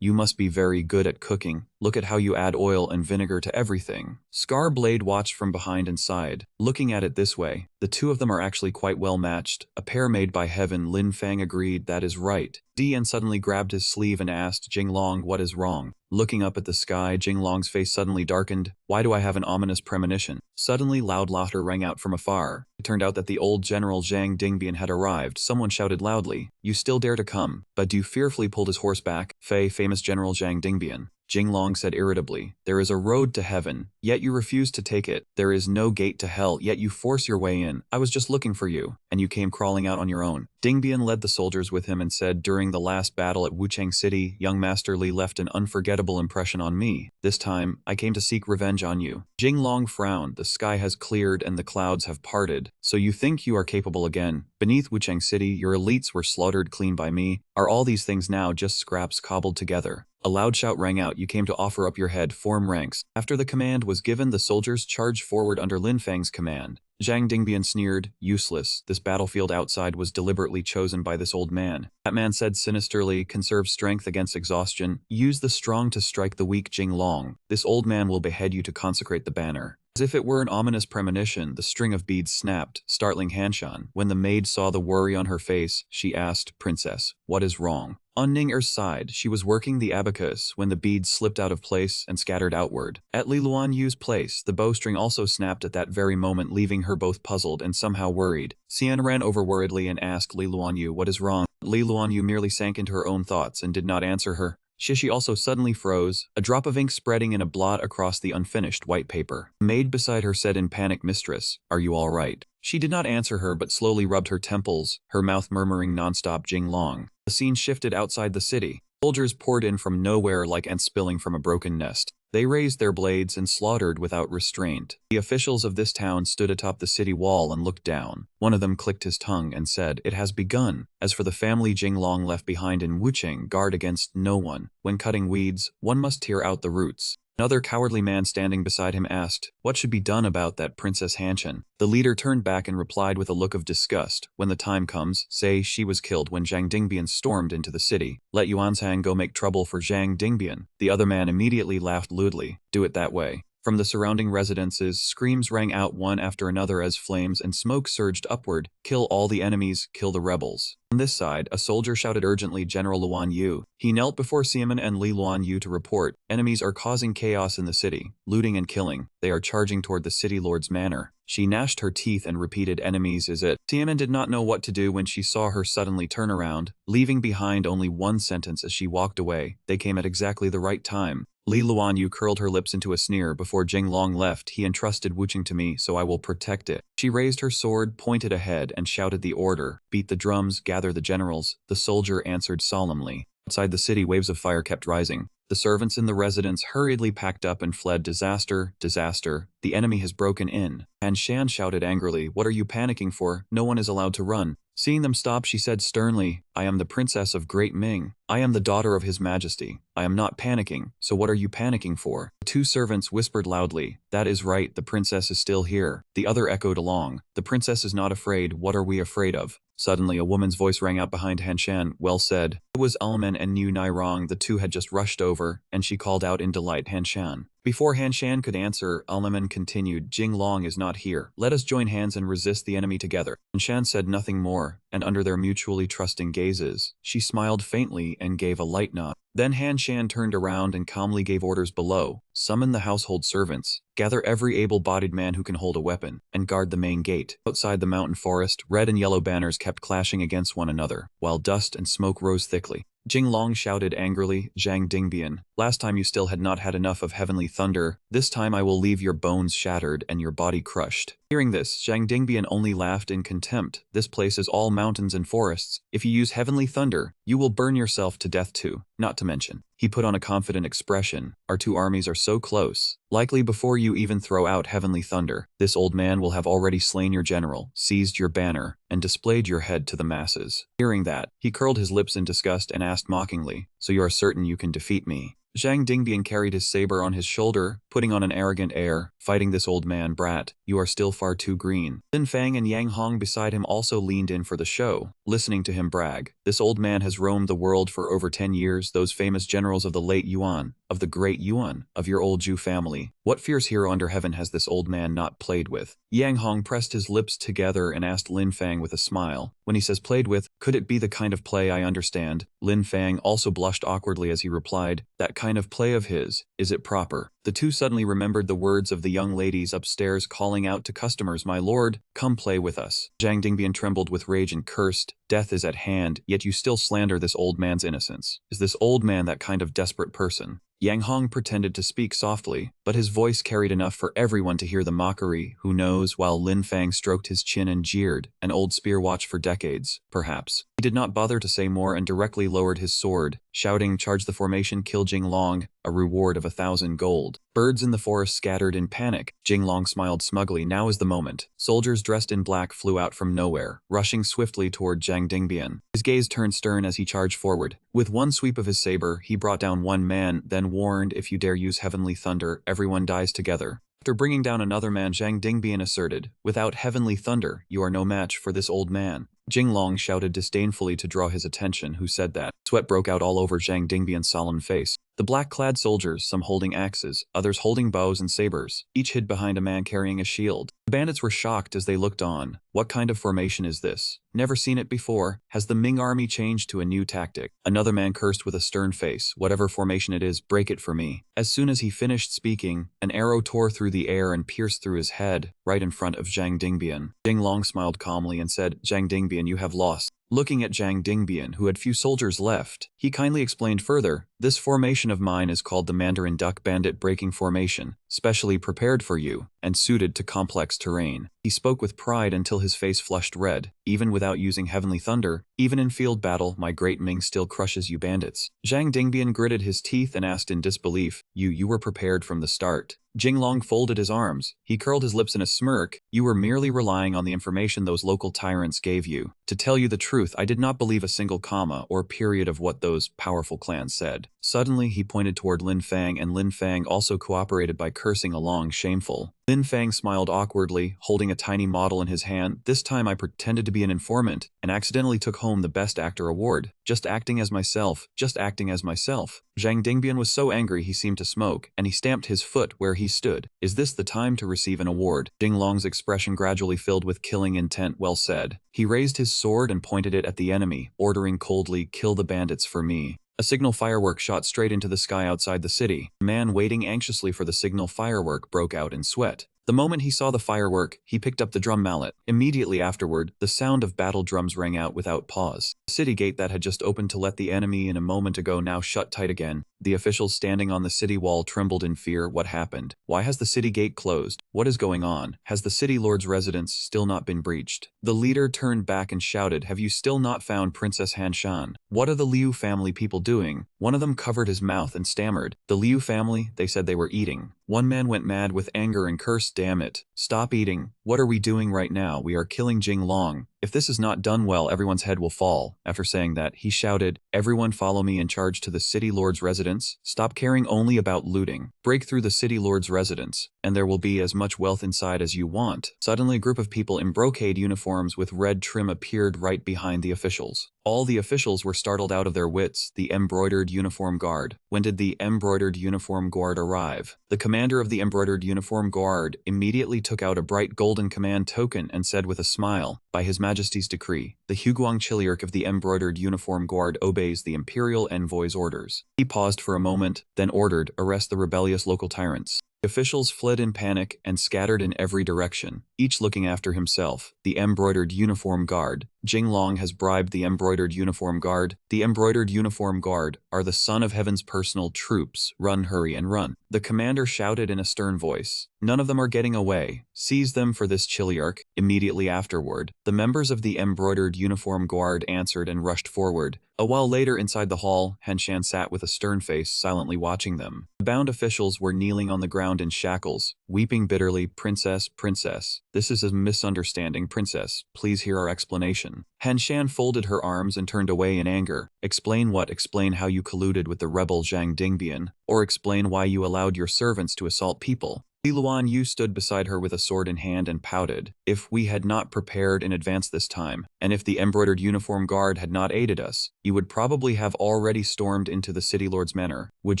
You must be very good at cooking. Look at how you add oil and vinegar to everything. Scarblade watched from behind and sighed. Looking at it this way, the two of them are actually quite well matched, a pair made by heaven. Lin Fang agreed, that is right. Dian suddenly grabbed his sleeve and asked, Jinglong, what is wrong? Looking up at the sky, Jinglong's face suddenly darkened. Why do I have an ominous premonition? Suddenly loud laughter rang out from afar. It turned out that the old General Zhang Dingbian had arrived. Someone shouted loudly, you still dare to come? Badu fearfully pulled his horse back. Famous General Zhang Dingbian. Jinglong said irritably, there is a road to heaven, yet you refuse to take it. There is no gate to hell, yet you force your way in. I was just looking for you, and you came crawling out on your own. Dingbian led the soldiers with him and said, during the last battle at Wuchang City, young Master Li left an unforgettable impression on me. This time, I came to seek revenge on you. Jinglong frowned. The sky has cleared and the clouds have parted. So you think you are capable again? Beneath Wuchang City, your elites were slaughtered clean by me. Are all these things now just scraps cobbled together? A loud shout rang out, you came to offer up your head, form ranks. After the command was given, the soldiers charged forward under Lin Fang's command. Zhang Dingbian sneered, useless. This battlefield outside was deliberately chosen by this old man. That man said sinisterly, conserve strength against exhaustion. Use the strong to strike the weak. Jinglong. This old man will behead you to consecrate the banner. As if it were an ominous premonition, the string of beads snapped, startling Hanshan. When the maid saw the worry on her face, she asked, Princess, what is wrong? On Ning'er's side, she was working the abacus when the beads slipped out of place and scattered outward. At Li Luanyu's place, the bowstring also snapped at that very moment, leaving her both puzzled and somehow worried. Xian ran over worriedly and asked Li Luanyu what is wrong. Li Luanyu merely sank into her own thoughts and did not answer her. Shishi also suddenly froze, a drop of ink spreading in a blot across the unfinished white paper. The maid beside her said in panic, "Mistress, are you all right?" She did not answer her but slowly rubbed her temples, her mouth murmuring nonstop Jinglong. The scene shifted outside the city. Soldiers poured in from nowhere like ants spilling from a broken nest. They raised their blades and slaughtered without restraint. The officials of this town stood atop the city wall and looked down. One of them clicked his tongue and said, "It has begun." As for the family Jinglong left behind in Wucheng, guard against no one. When cutting weeds, one must tear out the roots. Another cowardly man standing beside him asked, "What should be done about that Princess Hanshan?" The leader turned back and replied with a look of disgust, "When the time comes, say she was killed when Zhang Dingbian stormed into the city. Let Yuanzhang go make trouble for Zhang Dingbian." The other man immediately laughed lewdly. "Do it that way." From the surrounding residences, screams rang out one after another as flames and smoke surged upward. "Kill all the enemies, kill the rebels." On this side, a soldier shouted urgently, "General Luan Yu." He knelt before Xiamen and Li Luan Yu to report, "Enemies are causing chaos in the city, looting and killing. They are charging toward the city lord's manor." She gnashed her teeth and repeated, "Enemies, is it?" Xiamen did not know what to do when she saw her suddenly turn around, leaving behind only one sentence as she walked away, "They came at exactly the right time." Li Luanyu curled her lips into a sneer. "Before Jinglong left, he entrusted Wucheng to me, so I will protect it." She raised her sword, pointed ahead, and shouted the order, "Beat the drums, gather the generals." The soldier answered solemnly. Outside the city, waves of fire kept rising. The servants in the residence hurriedly packed up and fled. "Disaster, disaster, the enemy has broken in." And Shan shouted angrily, "What are you panicking for? No one is allowed to run." Seeing them stop, she said sternly, "I am the princess of Great Ming. I am the daughter of His Majesty. I am not panicking, so what are you panicking for?" The two servants whispered loudly, "That is right, the princess is still here." The other echoed along, "The princess is not afraid, what are we afraid of?" Suddenly a woman's voice rang out behind Han Shan. "Well said." It was Alman and Niu Nairong. The two had just rushed over, and she called out in delight, "Han Shan." Before Han Shan could answer, Alman continued, "Jinglong is not here. Let us join hands and resist the enemy together." Han Shan said nothing more, and under their mutually trusting gazes, she smiled faintly and gave a light nod. Then Han Shan turned around and calmly gave orders below, "Summon the household servants, gather every able-bodied man who can hold a weapon, and guard the main gate." Outside the mountain forest, red and yellow banners kept clashing against one another, while dust and smoke rose thickly. Jinglong shouted angrily, "Zhang Dingbian, last time you still had not had enough of heavenly thunder. This time I will leave your bones shattered and your body crushed." Hearing this, Zhang Dingbian only laughed in contempt. "This place is all mountains and forests. If you use heavenly thunder, you will burn yourself to death too, not to mention." He put on a confident expression, "Our two armies are so close. Likely before you even throw out heavenly thunder, this old man will have already slain your general, seized your banner, and displayed your head to the masses." Hearing that, he curled his lips in disgust and asked mockingly, "So you are certain you can defeat me?" Zhang Dingbian carried his saber on his shoulder, putting on an arrogant air, "Fighting this old man, brat, you are still far too green." Lin Fang and Yang Hong beside him also leaned in for the show, listening to him brag. "This old man has roamed the world for over 10 years, those famous generals of the late Yuan, of the great Yuan, of your old Zhu family. What fierce hero under heaven has this old man not played with?" Yang Hong pressed his lips together and asked Lin Fang with a smile, "When he says played with, could it be the kind of play I understand?" Lin Fang also blushed awkwardly as he replied, "That kind of play of his, is it proper?" The two suddenly remembered the words of the young ladies upstairs calling out to customers, "My lord, come play with us." Zhang Dingbian trembled with rage and cursed, "Death is at hand, yet you still slander this old man's innocence. Is this old man that kind of desperate person?" Yang Hong pretended to speak softly, but his voice carried enough for everyone to hear the mockery. "Who knows?" While Lin Fang stroked his chin and jeered, "An old spear watch for decades, perhaps." He did not bother to say more and directly lowered his sword, shouting, "Charge the formation, kill Jinglong, a reward of 1,000 gold." Birds in the forest scattered in panic. Jinglong smiled smugly. Now is the moment. Soldiers dressed in black flew out from nowhere, rushing swiftly toward Zhang Dingbian. His gaze turned stern as he charged forward. With one sweep of his saber, he brought down one man, then warned, "If you dare use heavenly thunder, everyone dies together." After bringing down another man, Zhang Dingbian asserted, "Without heavenly thunder, you are no match for this old man." Jinglong shouted disdainfully to draw his attention. "Who said that?" Sweat broke out all over Zhang Dingbian's solemn face. The black-clad soldiers, some holding axes, others holding bows and sabers, each hid behind a man carrying a shield. The bandits were shocked as they looked on. What kind of formation is this? Never seen it before. Has the Ming army changed to a new tactic? Another man cursed with a stern face. Whatever formation it is, break it for me. As soon as he finished speaking, an arrow tore through the air and pierced through his head, right in front of Zhang Dingbian. Jinglong smiled calmly and said, Zhang Dingbian, you have lost. Looking at Zhang Dingbian, who had few soldiers left, he kindly explained further, this formation of mine is called the Mandarin Duck Bandit Breaking Formation, specially prepared for you, and suited to complex terrain. He spoke with pride until his face flushed red. Even without using Heavenly Thunder, even in field battle, my great Ming still crushes you bandits. Zhang Dingbian gritted his teeth and asked in disbelief, you were prepared from the start. Jinglong folded his arms. He curled his lips in a smirk. You were merely relying on the information those local tyrants gave you. To tell you the truth, I did not believe a single comma or period of what those powerful clans said. Suddenly, he pointed toward Lin Fang, and Lin Fang also cooperated by cursing along, shameful. Lin Fang smiled awkwardly, holding a tiny model in his hand. This time I pretended to be an informant, and accidentally took home the Best Actor award. Just acting as myself. Zhang Dingbian was so angry he seemed to smoke, and he stamped his foot where he stood. Is this the time to receive an award? Jinglong's expression gradually filled with killing intent. Well said. He raised his sword and pointed it at the enemy, ordering coldly, kill the bandits for me. A signal firework shot straight into the sky outside the city. A man waiting anxiously for the signal firework broke out in sweat. The moment he saw the firework, he picked up the drum mallet. Immediately afterward, the sound of battle drums rang out without pause. The city gate that had just opened to let the enemy in a moment ago now shut tight again. The officials standing on the city wall trembled in fear. What happened? Why has the city gate closed? What is going on? Has the city lord's residence still not been breached? The leader turned back and shouted, have you still not found Princess Han Shan? What are the Liu family people doing? One of them covered his mouth and stammered. The Liu family? They said they were eating. One man went mad with anger and cursed, damn it. Stop eating. What are we doing right now? We are killing Jinglong. If this is not done well, everyone's head will fall. After saying that, he shouted, everyone follow me in charge to the city lord's residence. Stop caring only about looting. Break through the city lord's residence, and there will be as much wealth inside as you want. Suddenly, a group of people in brocade uniforms with red trim appeared right behind the officials. All the officials were startled out of their wits. The embroidered uniform guard. When did the embroidered uniform guard arrive? The commander of the embroidered uniform guard immediately took out a bright golden command token and said with a smile, by His Majesty's decree, the Huguang Chiliarch of the embroidered uniform guard obeys the imperial envoy's orders. He paused for a moment, then ordered, arrest the rebellious local tyrants. The officials fled in panic and scattered in every direction, each looking after himself. The embroidered uniform guard. Jinglong has bribed the embroidered uniform guard. The embroidered uniform guard are the Son of Heaven's personal troops. Run, hurry, and run. The commander shouted in a stern voice. None of them are getting away. Seize them for this Chiliarch. Immediately afterward, the members of the embroidered uniform guard answered and rushed forward. A while later, inside the hall, Henshan sat with a stern face, silently watching them. The bound officials were kneeling on the ground in shackles, weeping bitterly. Princess, princess, this is a misunderstanding. Princess, please hear our explanation. Henshan folded her arms and turned away in anger. Explain what? Explain how you colluded with the rebel Zhang Dingbian, or explain why you allowed your servants to assault people. Li Luan Yu stood beside her with a sword in hand and pouted. If we had not prepared in advance this time, and if the embroidered uniform guard had not aided us, you would probably have already stormed into the city lord's manor, would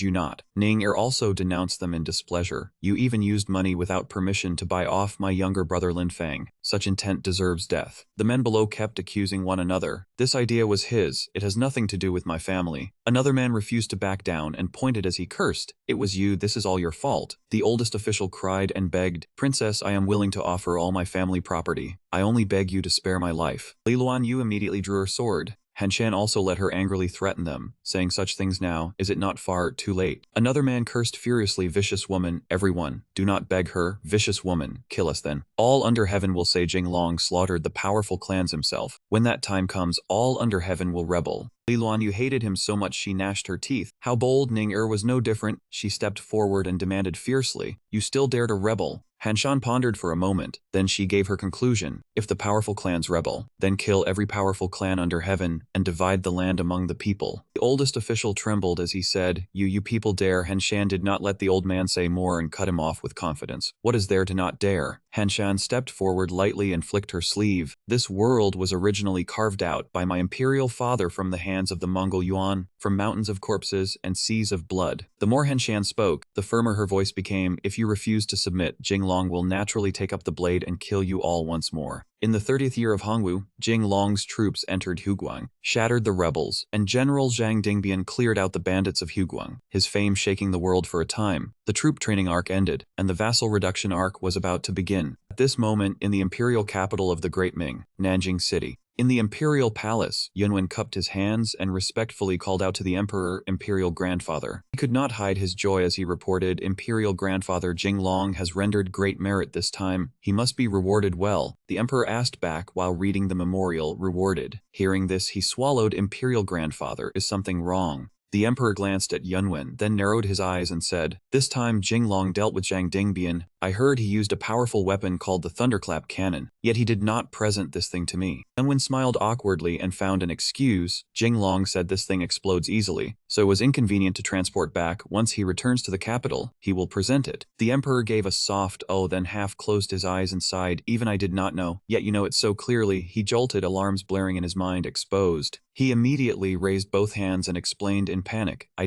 you not? Ning Er also denounced them in displeasure. You even used money without permission to buy off my younger brother Lin Fang. Such intent deserves death. The men below kept accusing one another. This idea was his. It has nothing to do with my family. Another man refused to back down and pointed as he cursed. It was you. This is all your fault. The oldest official cried and begged, Princess, I am willing to offer all my family property. I only beg you to spare my life. Li Luan Yu immediately drew her sword. Henshan also let her angrily threaten them, saying such things now, is it not far too late? Another man cursed furiously, vicious woman, everyone, do not beg her, vicious woman, kill us then. All under heaven will say Jinglong slaughtered the powerful clans himself. When that time comes, all under heaven will rebel. Li Luan Yu hated him so much she gnashed her teeth. How bold! Ning Er was no different. She stepped forward and demanded fiercely, you still dare to rebel? Hanshan pondered for a moment, then she gave her conclusion. If the powerful clans rebel, then kill every powerful clan under heaven, and divide the land among the people. The oldest official trembled as he said, You people dare. Hanshan did not let the old man say more and cut him off with confidence. What is there to not dare? Hanshan stepped forward lightly and flicked her sleeve. This world was originally carved out by my imperial father from the hands of the Mongol Yuan, from mountains of corpses and seas of blood. The more Hanshan spoke, the firmer her voice became. If you refuse to submit, Jinglong will naturally take up the blade and kill you all once more. In the 30th year of Hongwu, Jinglong's troops entered Huguang, shattered the rebels, and General Zhang Dingbian cleared out the bandits of Huguang, his fame shaking the world for a time. The troop training arc ended, and the vassal reduction arc was about to begin. At this moment, in the imperial capital of the Great Ming, Nanjing City, in the imperial palace, Yunwen cupped his hands and respectfully called out to the emperor, Imperial Grandfather. He could not hide his joy as he reported, Imperial Grandfather Jinglong has rendered great merit this time. He must be rewarded well. The emperor asked back while reading the memorial, rewarded. Hearing this, he swallowed. Imperial Grandfather, is something wrong? The emperor glanced at Yunwen, then narrowed his eyes and said, This time Jinglong dealt with Zhang Dingbian. I heard he used a powerful weapon called the Thunderclap Cannon, yet he did not present this thing to me. Yunwen smiled awkwardly and found an excuse. Jinglong said this thing explodes easily, so it was inconvenient to transport back. Once he returns to the capital, he will present it. The emperor gave a soft oh, then half closed his eyes and sighed, Even I did not know, yet you know it so clearly. He jolted, alarms blaring in his mind, exposed. He immediately raised both hands and explained in panic, I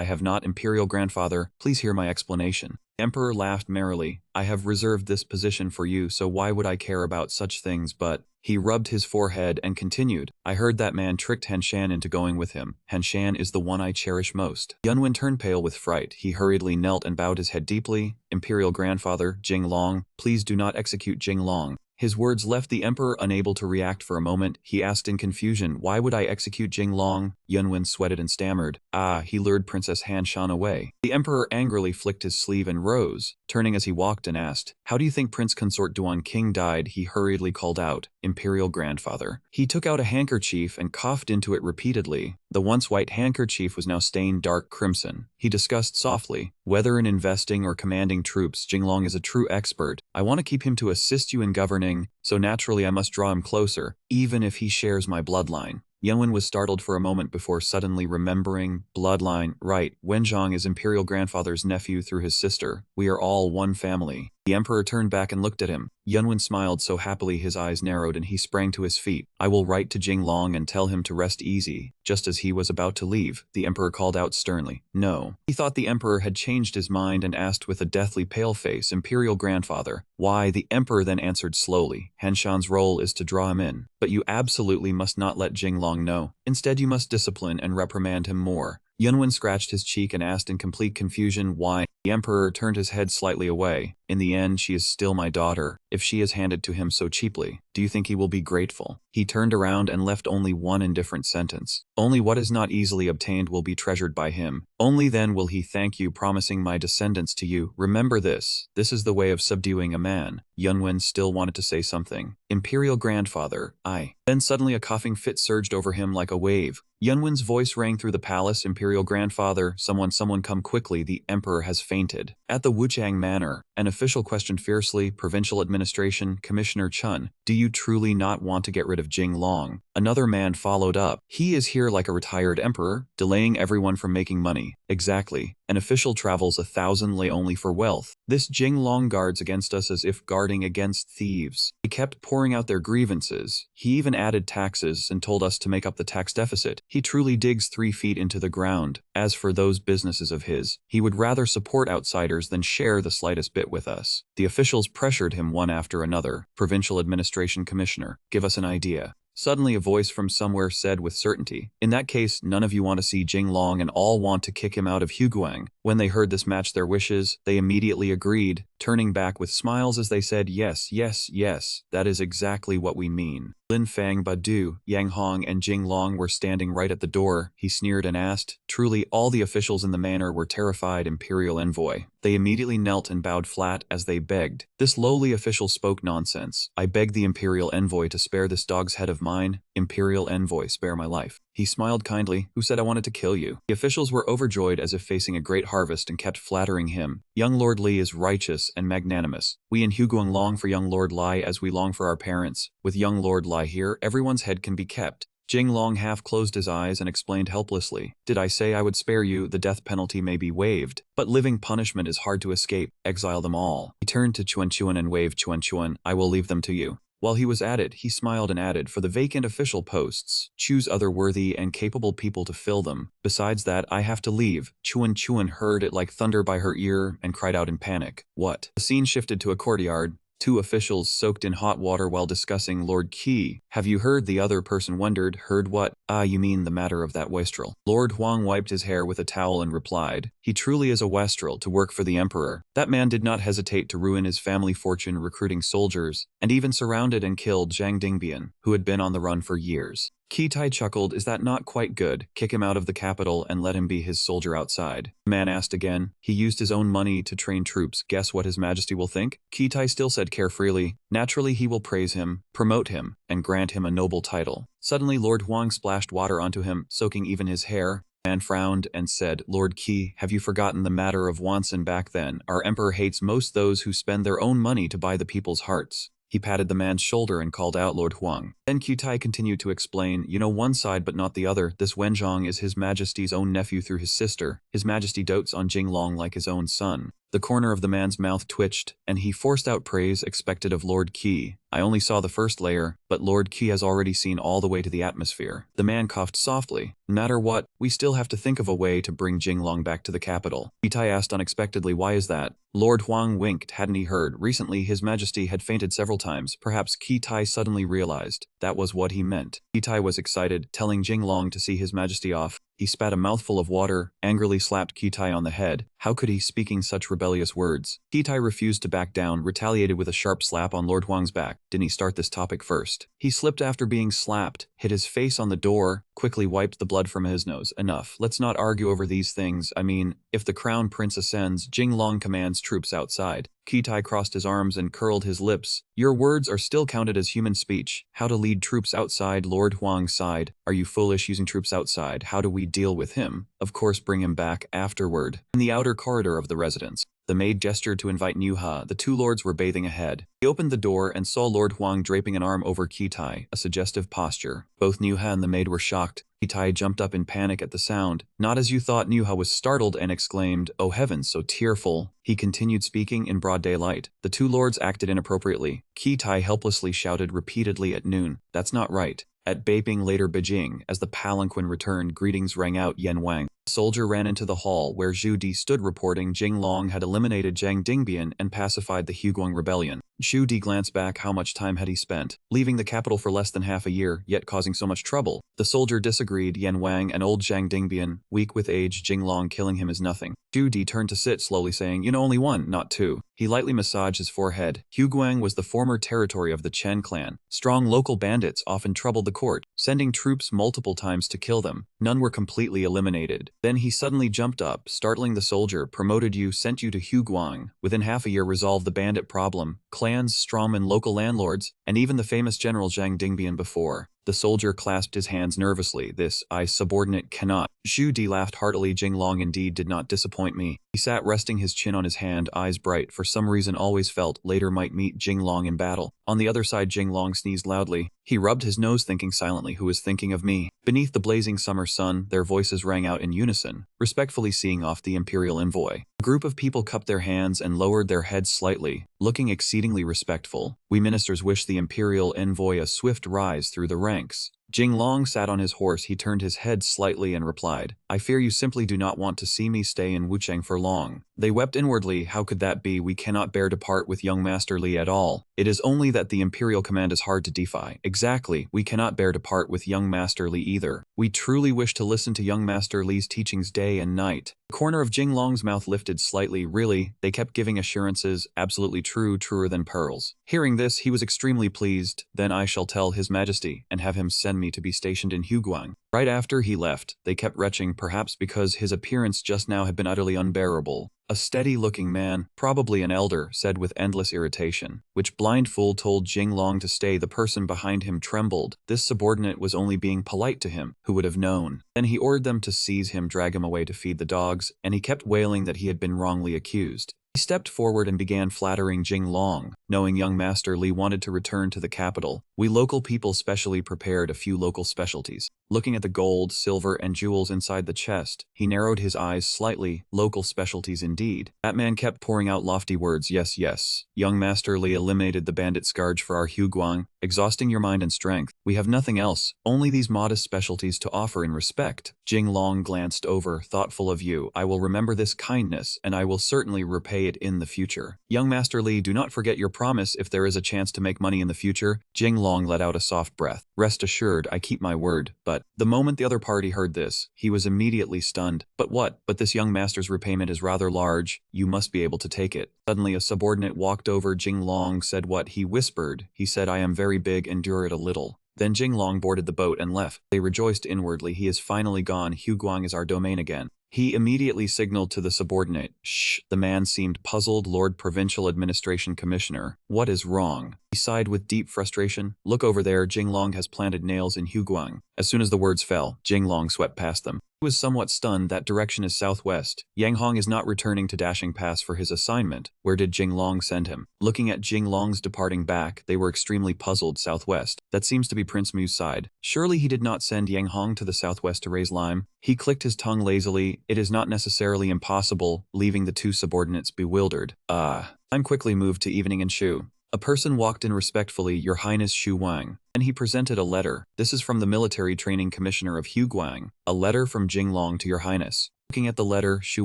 have not, Imperial Grandfather, please hear my explanation. The emperor laughed merrily, I have reserved this position for you, so why would I care about such things? But he rubbed his forehead and continued, I heard that man tricked Hanshan into going with him. Hanshan is the one I cherish most. Yunwen turned pale with fright. He hurriedly knelt and bowed his head deeply. Imperial Grandfather, Jinglong, please do not execute Jinglong. His words left the emperor unable to react for a moment. He asked in confusion, Why would I execute Jinglong? Yunwen sweated and stammered, he lured Princess Hanshan away. The emperor angrily flicked his sleeve and rose, turning as he walked and asked, How do you think Prince Consort Duan King died? He hurriedly called out, Imperial Grandfather. He took out a handkerchief and coughed into it repeatedly. The once white handkerchief was now stained dark crimson. He discussed softly, Whether in investing or commanding troops, Jinglong is a true expert. I want to keep him to assist you in governing, so naturally I must draw him closer, even if he shares my bloodline. Yunwen was startled for a moment before suddenly remembering, bloodline, right, Wenzhong is Imperial Grandfather's nephew through his sister. We are all one family. The emperor turned back and looked at him. Yunwen smiled so happily his eyes narrowed and he sprang to his feet. I will write to Jinglong and tell him to rest easy. Just as he was about to leave, the emperor called out sternly, No. He thought the emperor had changed his mind and asked with a deathly pale face, Imperial Grandfather, why? The emperor then answered slowly, Hanshan's role is to draw him in, but you absolutely must not let Jinglong know. Instead you must discipline and reprimand him more. Yunwen scratched his cheek and asked in complete confusion, Why? The emperor turned his head slightly away. In the end, she is still my daughter. If she is handed to him so cheaply, do you think he will be grateful? He turned around and left only one indifferent sentence. Only what is not easily obtained will be treasured by him. Only then will he thank you, promising my descendants to you. Remember this. This is the way of subduing a man. Yunwen still wanted to say something. Imperial Grandfather, I. Then suddenly a coughing fit surged over him like a wave. Yunwen's voice rang through the palace, Imperial Grandfather, someone come quickly, the emperor has fainted. At the Wuchang Manor, an official questioned fiercely, Provincial Administration, Commissioner Chun, do you truly not want to get rid of Jinglong? Another man followed up. He is here like a retired emperor, delaying everyone from making money. Exactly. An official travels 1,000 lei only for wealth. This Jinglong guards against us as if guarding against thieves. He kept pouring out their grievances. He even added taxes and told us to make up the tax deficit. He truly digs 3 feet into the ground. As for those businesses of his, he would rather support outsiders than share the slightest bit with us. The officials pressured him one after another. Provincial Administration Commissioner, give us an idea. Suddenly a voice from somewhere said with certainty, In that case, none of you want to see Jinglong and all want to kick him out of Huguang. When they heard this matched their wishes, they immediately agreed, turning back with smiles as they said, Yes, yes, yes, that is exactly what we mean. Lin Fang, Badu, Yang Hong and Jinglong were standing right at the door. He sneered and asked, Truly all the officials in the manor were terrified. Imperial Envoy, They immediately knelt and bowed flat as they begged. This lowly official spoke nonsense. I beg the Imperial Envoy to spare this dog's head of mine. Imperial Envoy, spare my life. He smiled kindly. Who said I wanted to kill you? The officials were overjoyed as if facing a great harvest and kept flattering him. Young Lord Li is righteous and magnanimous. We in Huguang long for young Lord Li as we long for our parents. With young Lord Li here, everyone's head can be kept. Jinglong half closed his eyes and explained helplessly. Did I say I would spare you? The death penalty may be waived, but living punishment is hard to escape. Exile them all. He turned to Chuan and waved. Chuan, I will leave them to you. While he was at it, he smiled and added, for the vacant official posts, choose other worthy and capable people to fill them. Besides that, I have to leave. Chuan heard it like thunder by her ear and cried out in panic. What? The scene shifted to a courtyard. Two officials soaked in hot water while discussing Lord Qi. Have you heard? The other person wondered. Heard what? Ah, you mean the matter of that wastrel. Lord Huang wiped his hair with a towel and replied, he truly is a wastrel to work for the emperor. That man did not hesitate to ruin his family fortune recruiting soldiers, and even surrounded and killed Zhang Dingbian, who had been on the run for years. Qitai chuckled, is that not quite good? Kick him out of the capital and let him be his soldier outside. The man asked again. He used his own money to train troops. Guess what His Majesty will think? Qitai still said carefreely. Naturally he will praise him, promote him, and grant him a noble title. Suddenly Lord Huang splashed water onto him, soaking even his hair. The man frowned and said, Lord Qi, have you forgotten the matter of Wanson back then? Our emperor hates most those who spend their own money to buy the people's hearts. He patted the man's shoulder and called out Lord Huang. Then Qitai continued to explain, you know one side but not the other. This Wenzhong is His Majesty's own nephew through his sister. His Majesty dotes on Jinglong like his own son. The corner of the man's mouth twitched, and he forced out praise expected of Lord Qi. I only saw the first layer, but Lord Qi has already seen all the way to the atmosphere. The man coughed softly. No matter what, we still have to think of a way to bring Jinglong back to the capital. Qitai asked unexpectedly, why is that? Lord Huang winked. Hadn't he heard? Recently His Majesty had fainted several times. Perhaps Qitai suddenly realized that was what he meant. Qitai was excited, telling Jinglong to see His Majesty off. He spat a mouthful of water, angrily slapped Qitai on the head. How could he speaking such rebellious words? Qitai refused to back down, retaliated with a sharp slap on Lord Huang's back. Didn't he start this topic first? He slipped after being slapped, hit his face on the door, quickly wiped the blood from his nose. Enough. Let's not argue over these things. I mean, if the crown prince ascends, Jinglong commands troops outside. Qitai crossed his arms and curled his lips. Your words are still counted as human speech. How to lead troops outside? Lord Huang sighed. Are you foolish using troops outside? How do we deal with him? Of course, bring him back afterward. In the outer corridor of the residence, the maid gestured to invite Nuha. The two lords were bathing ahead. He opened the door and saw Lord Huang draping an arm over Qitai, a suggestive posture. Both Nuha and the maid were shocked. Qitai jumped up in panic at the sound. Not as you thought. Nuha was startled and exclaimed, oh heavens, so tearful. He continued speaking in broad daylight. The two lords acted inappropriately. Qitai helplessly shouted repeatedly at noon. That's not right. At Beiping later Beijing, as the palanquin returned, greetings rang out. Yan Wang. A soldier ran into the hall where Zhu Di stood reporting Jinglong had eliminated Zhang Dingbian and pacified the Huguang rebellion. Zhu Di glanced back. How much time had he spent? Leaving the capital for less than half a year, yet causing so much trouble. The soldier disagreed. Yan Wang and old Zhang Dingbian, weak with age, Jinglong killing him is nothing. Zhu Di turned to sit slowly saying, you know only one, not two. He lightly massaged his forehead. Huguang was the former territory of the Chen clan. Strong local bandits often troubled the court, sending troops multiple times to kill them. None were completely eliminated. Then he suddenly jumped up, startling the soldier, promoted you, sent you to Huguang. Within half a year resolved the bandit problem, clans, strawmen, local landlords, and even the famous General Zhang Dingbian before. The soldier clasped his hands nervously. This, I subordinate cannot. Zhu Di laughed heartily. Jinglong indeed did not disappoint me. He sat resting his chin on his hand, eyes bright, for some reason always felt later might meet Jinglong in battle. On the other side Jinglong sneezed loudly. He rubbed his nose thinking silently, who is thinking of me? Beneath the blazing summer sun, their voices rang out in unison, respectfully seeing off the imperial envoy. A group of people cupped their hands and lowered their heads slightly, looking exceedingly respectful. We ministers wish the imperial envoy a swift rise through the ranks. Jinglong sat on his horse. He turned his head slightly and replied, I fear you simply do not want to see me stay in Wuchang for long. They wept inwardly. How could that be? We cannot bear to part with young Master Li at all. It is only that the imperial command is hard to defy. Exactly, we cannot bear to part with young Master Li either. We truly wish to listen to young Master Li's teachings day and night. The corner of Jinglong's mouth lifted slightly. Really, they kept giving assurances, absolutely true, truer than pearls. Hearing this, he was extremely pleased. Then I shall tell His Majesty, and have him send me to be stationed in Huguang. Right after he left, they kept retching, perhaps because his appearance just now had been utterly unbearable. A steady-looking man, probably an elder, said with endless irritation. Which blind fool told Jing Long to stay? The person behind him trembled. This subordinate was only being polite to him. Who would have known? Then he ordered them to seize him, drag him away to feed the dogs, and he kept wailing that he had been wrongly accused. He stepped forward and began flattering Jing Long, knowing young Master Li wanted to return to the capital. We local people specially prepared a few local specialties. Looking at the gold, silver, and jewels inside the chest, he narrowed his eyes slightly. Local specialties indeed. That man kept pouring out lofty words. Yes, yes. Young Master Li eliminated the bandit scourge for our Huguang, exhausting your mind and strength. We have nothing else, only these modest specialties to offer in respect. Jing Long glanced over, thoughtful of you. I will remember this kindness, and I will certainly repay it in the future. Young Master Li, do not forget your promise if there is a chance to make money in the future. Jing Long let out a soft breath. Rest assured, I keep my word. But the moment the other party heard this, he was immediately stunned. But what? But this young master's repayment is rather large. You must be able to take it. Suddenly a subordinate walked over. Jing Long said what? He whispered. He said, I am very big, endure it a little. Then Jing Long boarded the boat and left. They rejoiced inwardly. He is finally gone. Huguang is our domain again. He immediately signaled to the subordinate. Shh. The man seemed puzzled. Lord Provincial Administration Commissioner. What is wrong? He sighed with deep frustration. Look over there. Jing Long has planted nails in Huguang. As soon as the words fell, Jing Long swept past them. He was somewhat stunned. That direction is southwest. Yang Hong is not returning to Dashing Pass for his assignment. Where did Jing Long send him? Looking at Jing Long's departing back, they were extremely puzzled. Southwest. That seems to be Prince Mu's side. Surely he did not send Yang Hong to the southwest to raise lime. He clicked his tongue lazily. It is not necessarily impossible, leaving the two subordinates bewildered. Time quickly moved to evening in Shu. A person walked in respectfully. Your Highness Shu Wang. And he presented a letter. This is from the Military Training Commissioner of Huguang. A letter from Jing Long to your Highness. Looking at the letter, Shu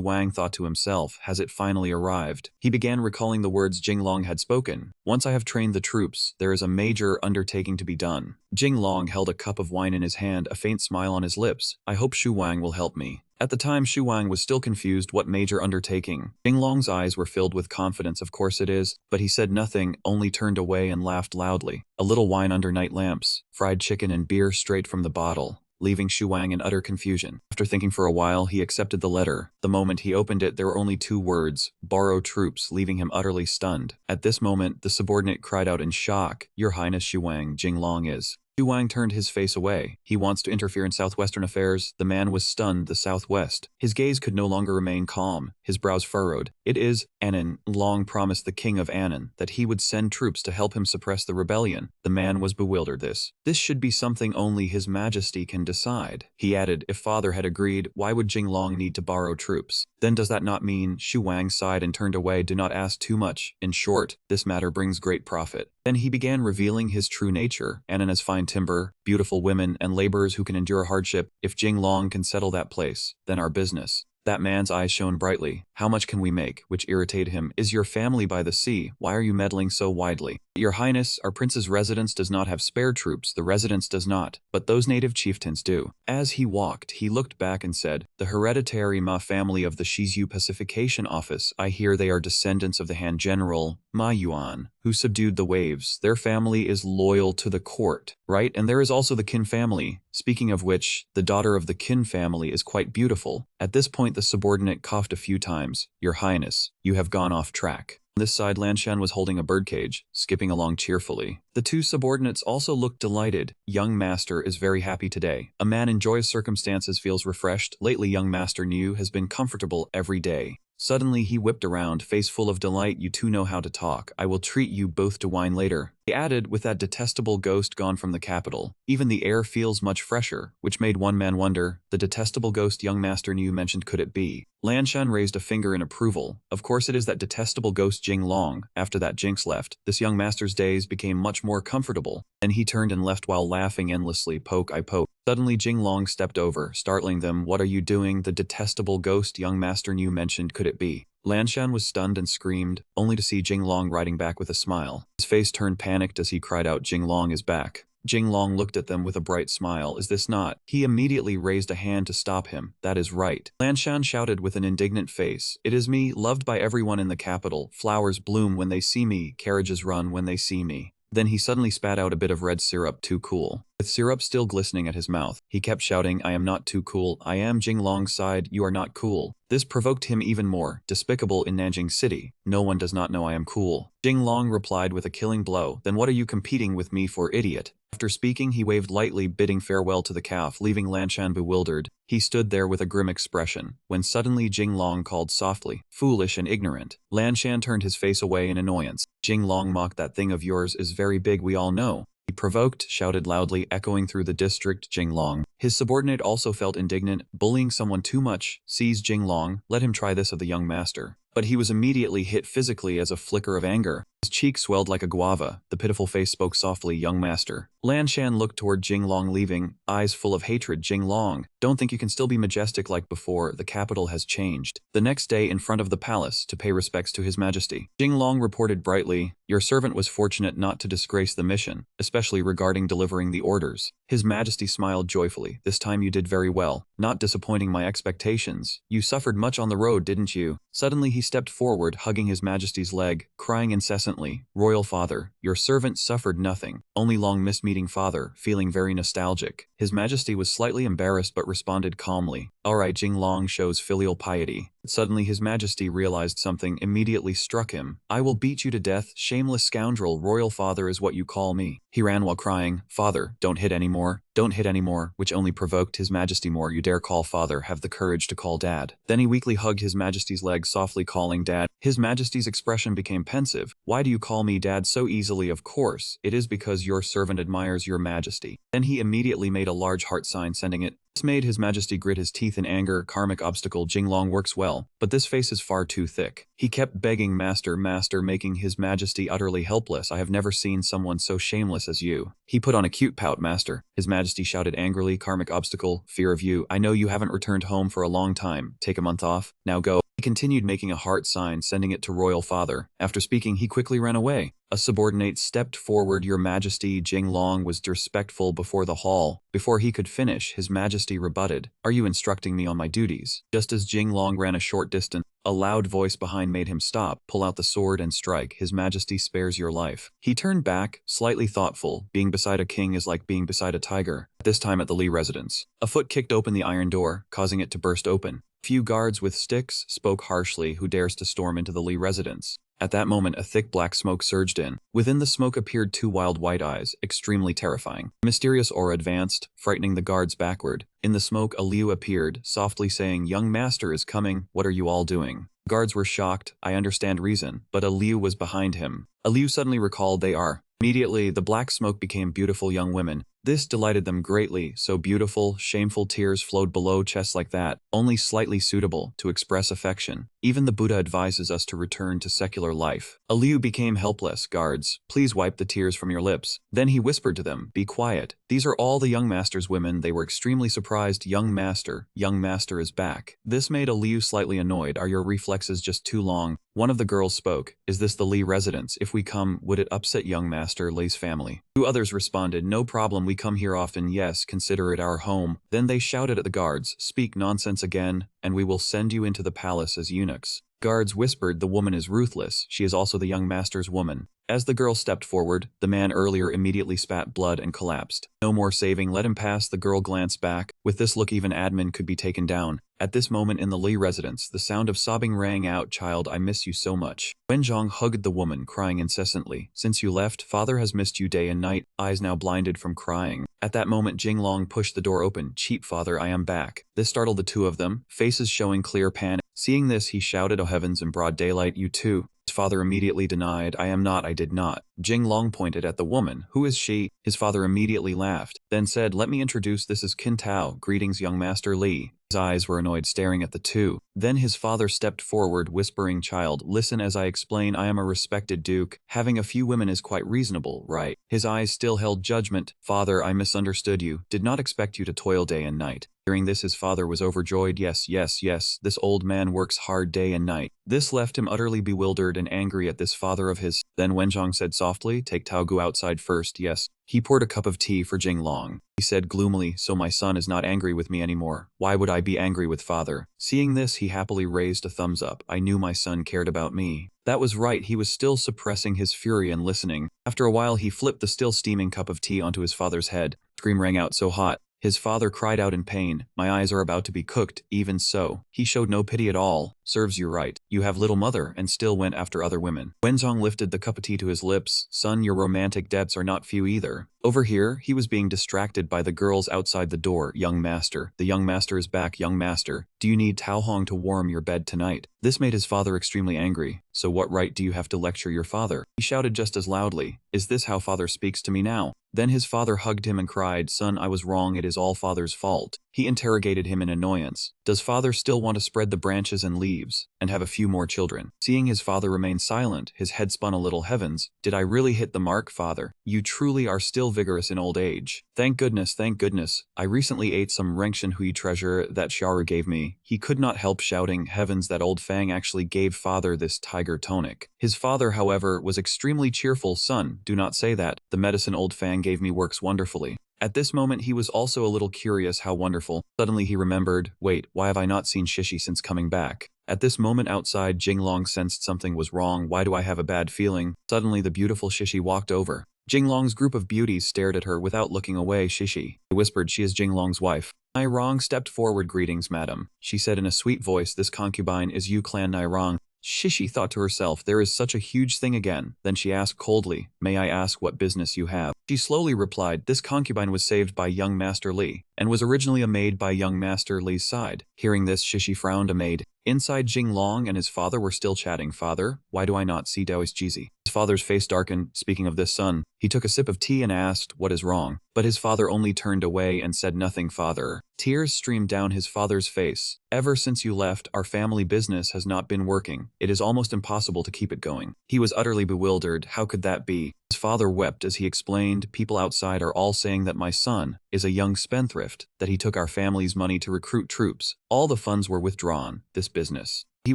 Wang thought to himself, has it finally arrived? He began recalling the words Jing Long had spoken. Once I have trained the troops, there is a major undertaking to be done. Jing Long held a cup of wine in his hand, a faint smile on his lips. I hope Shu Wang will help me. At the time, Shu Wang was still confused. What major undertaking? Jing Long's eyes were filled with confidence. Of course it is, but he said nothing, only turned away and laughed loudly. A little wine under night lamps, fried chicken and beer straight from the bottle, leaving Shu Wang in utter confusion. After thinking for a while, he accepted the letter. The moment he opened it, there were only two words, borrow troops, leaving him utterly stunned. At this moment, the subordinate cried out in shock, Your Highness Shu Wang, Jing Long is. Shu Wang turned his face away. He wants to interfere in southwestern affairs. The man was stunned. The southwest. His gaze could no longer remain calm. His brows furrowed. It is, Anan Long promised the king of Anan that he would send troops to help him suppress the rebellion. The man was bewildered. This should be something only His Majesty can decide. He added, if father had agreed, why would Jing Long need to borrow troops? Then does that not mean? Shu Wang sighed and turned away. Do not ask too much. In short, this matter brings great profit. Then he began revealing his true nature. Anan has fine timber, beautiful women, and laborers who can endure hardship. If Jing Long can settle that place, then our business. That man's eyes shone brightly. How much can we make? Which irritated him. Is your family by the sea? Why are you meddling so widely? Your Highness, our prince's residence does not have spare troops. The residence does not, but those native chieftains do. As he walked, he looked back and said, the hereditary Ma family of the Shizu Pacification Office. I hear they are descendants of the Han General, Ma Yuan, who subdued the waves. Their family is loyal to the court, right? And there is also the Qin family. Speaking of which, the daughter of the Qin family is quite beautiful. At this point, the subordinate coughed a few times. Your Highness, you have gone off track. On this side, Lanshan was holding a birdcage, skipping along cheerfully. The two subordinates also looked delighted. Young Master is very happy today. A man in joyous circumstances feels refreshed. Lately, young Master Niu has been comfortable every day. Suddenly he whipped around, face full of delight. You two know how to talk. I will treat you both to wine later. He added, with that detestable ghost gone from the capital, even the air feels much fresher, which made one man wonder, the detestable ghost young Master Niu mentioned, could it be? Lanshan raised a finger in approval. Of course it is that detestable ghost Jing Long. After that Jinx left, this young master's days became much more comfortable. Then he turned and left while laughing endlessly. Poke I poke. Suddenly Jing Long stepped over, startling them. What are you doing? The detestable ghost young Master Niu mentioned, could it be? Lanshan was stunned and screamed, only to see Jing Long riding back with a smile. His face turned panicked as he cried out, Jing Long is back. Jing Long looked at them with a bright smile. Is this not? He immediately raised a hand to stop him. That is right. Lanshan shouted with an indignant face. It is me, loved by everyone in the capital. Flowers bloom when they see me, carriages run when they see me. Then he suddenly spat out a bit of red syrup. Too cool. With syrup still glistening at his mouth, he kept shouting, I am not too cool. I am. Jinglong sighed, you are not cool. This provoked him even more. Despicable in Nanjing City. No one does not know I am cool. Jinglong replied with a killing blow. Then what are you competing with me for, idiot? After speaking, he waved lightly, bidding farewell to the calf, leaving Lanshan bewildered. He stood there with a grim expression, when suddenly Jinglong called softly, foolish and ignorant. Lanshan turned his face away in annoyance. Jinglong mocked, that thing of yours is very big, we all know. He provoked, shouted loudly, echoing through the district, Jinglong. His subordinate also felt indignant, bullying someone too much. Seized Jinglong, let him try this of the young master. But he was immediately hit physically as a flicker of anger. His cheek swelled like a guava. The pitiful face spoke softly, young master. Lanshan looked toward Jinglong, leaving, eyes full of hatred. Jinglong, don't think you can still be majestic like before. The capital has changed. The next day, in front of the palace, to pay respects to His Majesty, Jinglong reported brightly, your servant was fortunate not to disgrace the mission, especially regarding delivering the orders. His Majesty smiled joyfully. This time you did very well, not disappointing my expectations. You suffered much on the road, didn't you? Suddenly he stepped forward, hugging His Majesty's leg, crying incessantly, Royal Father, your servant suffered nothing, only long missed meeting Father, feeling very nostalgic. His Majesty was slightly embarrassed but responded calmly, alright. Jinglong shows filial piety. Suddenly His Majesty realized something immediately struck him. I will beat you to death, shameless scoundrel. Royal Father is what you call me. He ran while crying, Father, don't hit anymore. Don't hit anymore, which only provoked His Majesty more. You dare call Father, have the courage to call Dad. Then he weakly hugged His Majesty's leg, softly calling Dad. His Majesty's expression became pensive. Why do you call me Dad so easily? Of course, it is because your servant admires your Majesty. Then he immediately made a large heart sign, sending it. This made His Majesty grit his teeth in anger. Karmic obstacle. Jinglong works well, but this face is far too thick. He kept begging, Master, Master, making His Majesty utterly helpless. I have never seen someone so shameless as you. He put on a cute pout, Master. His Majesty shouted angrily, Karmic obstacle, fear of you. I know you haven't returned home for a long time. Take a month off. Now go. He continued making a heart sign, sending it to Royal Father. After speaking, he quickly ran away. A subordinate stepped forward. Your Majesty. Jinglong was disrespectful before the hall. Before he could finish, His Majesty rebutted, are you instructing me on my duties? Just as Jinglong ran a short distance, a loud voice behind made him stop. Pull out the sword and strike. His Majesty spares your life. He turned back, slightly thoughtful. Being beside a king is like being beside a tiger. This time at the Lee residence. A foot kicked open the iron door, causing it to burst open. Few guards with sticks spoke harshly. Who dares to storm into the Lee residence? At that moment, a thick black smoke surged in. Within the smoke appeared two wild white eyes, extremely terrifying. A mysterious aura advanced, frightening the guards backward. In the smoke, a Liu appeared, softly saying, young master is coming. What are you all doing? Guards were shocked. I understand reason, but a Liu was behind him. A Liu suddenly recalled they are. Immediately, the black smoke became beautiful young women. This delighted them greatly, so beautiful, shameful tears flowed below chests like that, only slightly suitable to express affection. Even the Buddha advises us to return to secular life. A Liu became helpless. Guards, please wipe the tears from your lips. Then he whispered to them, be quiet. These are all the young master's women. They were extremely surprised. Young master is back. This made a Liu slightly annoyed. Are your reflexes just too long? One of the girls spoke, is this the Lee residence? If we come, would it upset young master Lee's family? Two others responded, no problem, we come here often. Yes, consider it our home. Then they shouted at the guards, speak nonsense again, and we will send you into the palace as eunuchs. Guards whispered, the woman is ruthless. She is also the young master's woman. As the girl stepped forward, the man earlier immediately spat blood and collapsed. No more saving, let him pass. The girl glanced back. With this look, even admin could be taken down. At this moment in the Lee residence, the sound of sobbing rang out. Child, I miss you so much. Wenjong hugged the woman, crying incessantly. Since you left, father has missed you day and night, eyes now blinded from crying. At that moment, Jinglong pushed the door open. Cheap father, I am back. This startled the two of them, faces showing clear panic. Seeing this, he shouted, oh heavens, in broad daylight, you too. His father immediately denied, I am not, I did not. Jinglong pointed at the woman. Who is she? His father immediately laughed, then said, let me introduce, this is Qin Tao. Greetings, young master Lee. His eyes were annoyed, staring at the two. Then his father stepped forward, whispering, child, listen as I explain. I am a respected duke. Having a few women is quite reasonable, right? His eyes still held judgment. Father, I misunderstood you. Did not expect you to toil day and night. Hearing this, his father was overjoyed. Yes, yes, yes, this old man works hard day and night. This left him utterly bewildered and angry at this father of his. Then Wenjong said softly, take Tao Gu outside first. Yes. He poured a cup of tea for Jinglong. He said gloomily, so my son is not angry with me anymore. Why would I be angry with father? Seeing this, he happily raised a thumbs up. I knew my son cared about me. That was right, he was still suppressing his fury and listening. After a while, he flipped the still steaming cup of tea onto his father's head. Scream rang out so hot. His father cried out in pain. My eyes are about to be cooked. Even so, he showed no pity at all. Serves you right. You have little mother, and still went after other women. Wenzhong lifted the cup of tea to his lips. Son, your romantic debts are not few either. Over here, he was being distracted by the girls outside the door. Young master. The young master is back. Young master. Do you need Tao Hong to warm your bed tonight? This made his father extremely angry. So what right do you have to lecture your father? He shouted just as loudly. Is this how father speaks to me now? Then his father hugged him and cried, son, I was wrong, it is all father's fault. He interrogated him in annoyance. Does father still want to spread the branches and leaves, and have a few more children? Seeing his father remain silent, his head spun a little. Heavens, did I really hit the mark, father? You truly are still vigorous in old age. Thank goodness, thank goodness. I recently ate some Rengshen Hui treasure that Xiaoru gave me. He could not help shouting, heavens, that old Fang actually gave father this tiger tonic. His father, however, was extremely cheerful. Son, do not say that. The medicine old Fang gave me works wonderfully. At this moment, he was also a little curious how wonderful. Suddenly he remembered, wait, why have I not seen Shishi since coming back? At this moment outside, Jinglong sensed something was wrong. Why do I have a bad feeling? Suddenly the beautiful Shishi walked over. Jinglong's group of beauties stared at her without looking away. Shishi, they whispered, she is Jinglong's wife. Nairong stepped forward. Greetings, madam, she said in a sweet voice. This concubine is Yu Clan Nairong. Shishi thought to herself, there is such a huge thing again. Then she asked coldly, may I ask what business you have? She slowly replied, this concubine was saved by young Master Li, and was originally a maid by young Master Li's side. Hearing this, Shishi frowned. A maid. Inside, Jinglong and his father were still chatting. Father, why do I not see Daoist Jizi? His father's face darkened. Speaking of this son, he took a sip of tea and asked, what is wrong? But his father only turned away and said nothing. Father. Tears streamed down his father's face. Ever since you left, our family business has not been working. It is almost impossible to keep it going. He was utterly bewildered. How could that be? His father wept as he explained, people outside are all saying that my son is a young spendthrift, that he took our family's money to recruit troops. All the funds were withdrawn. This business. He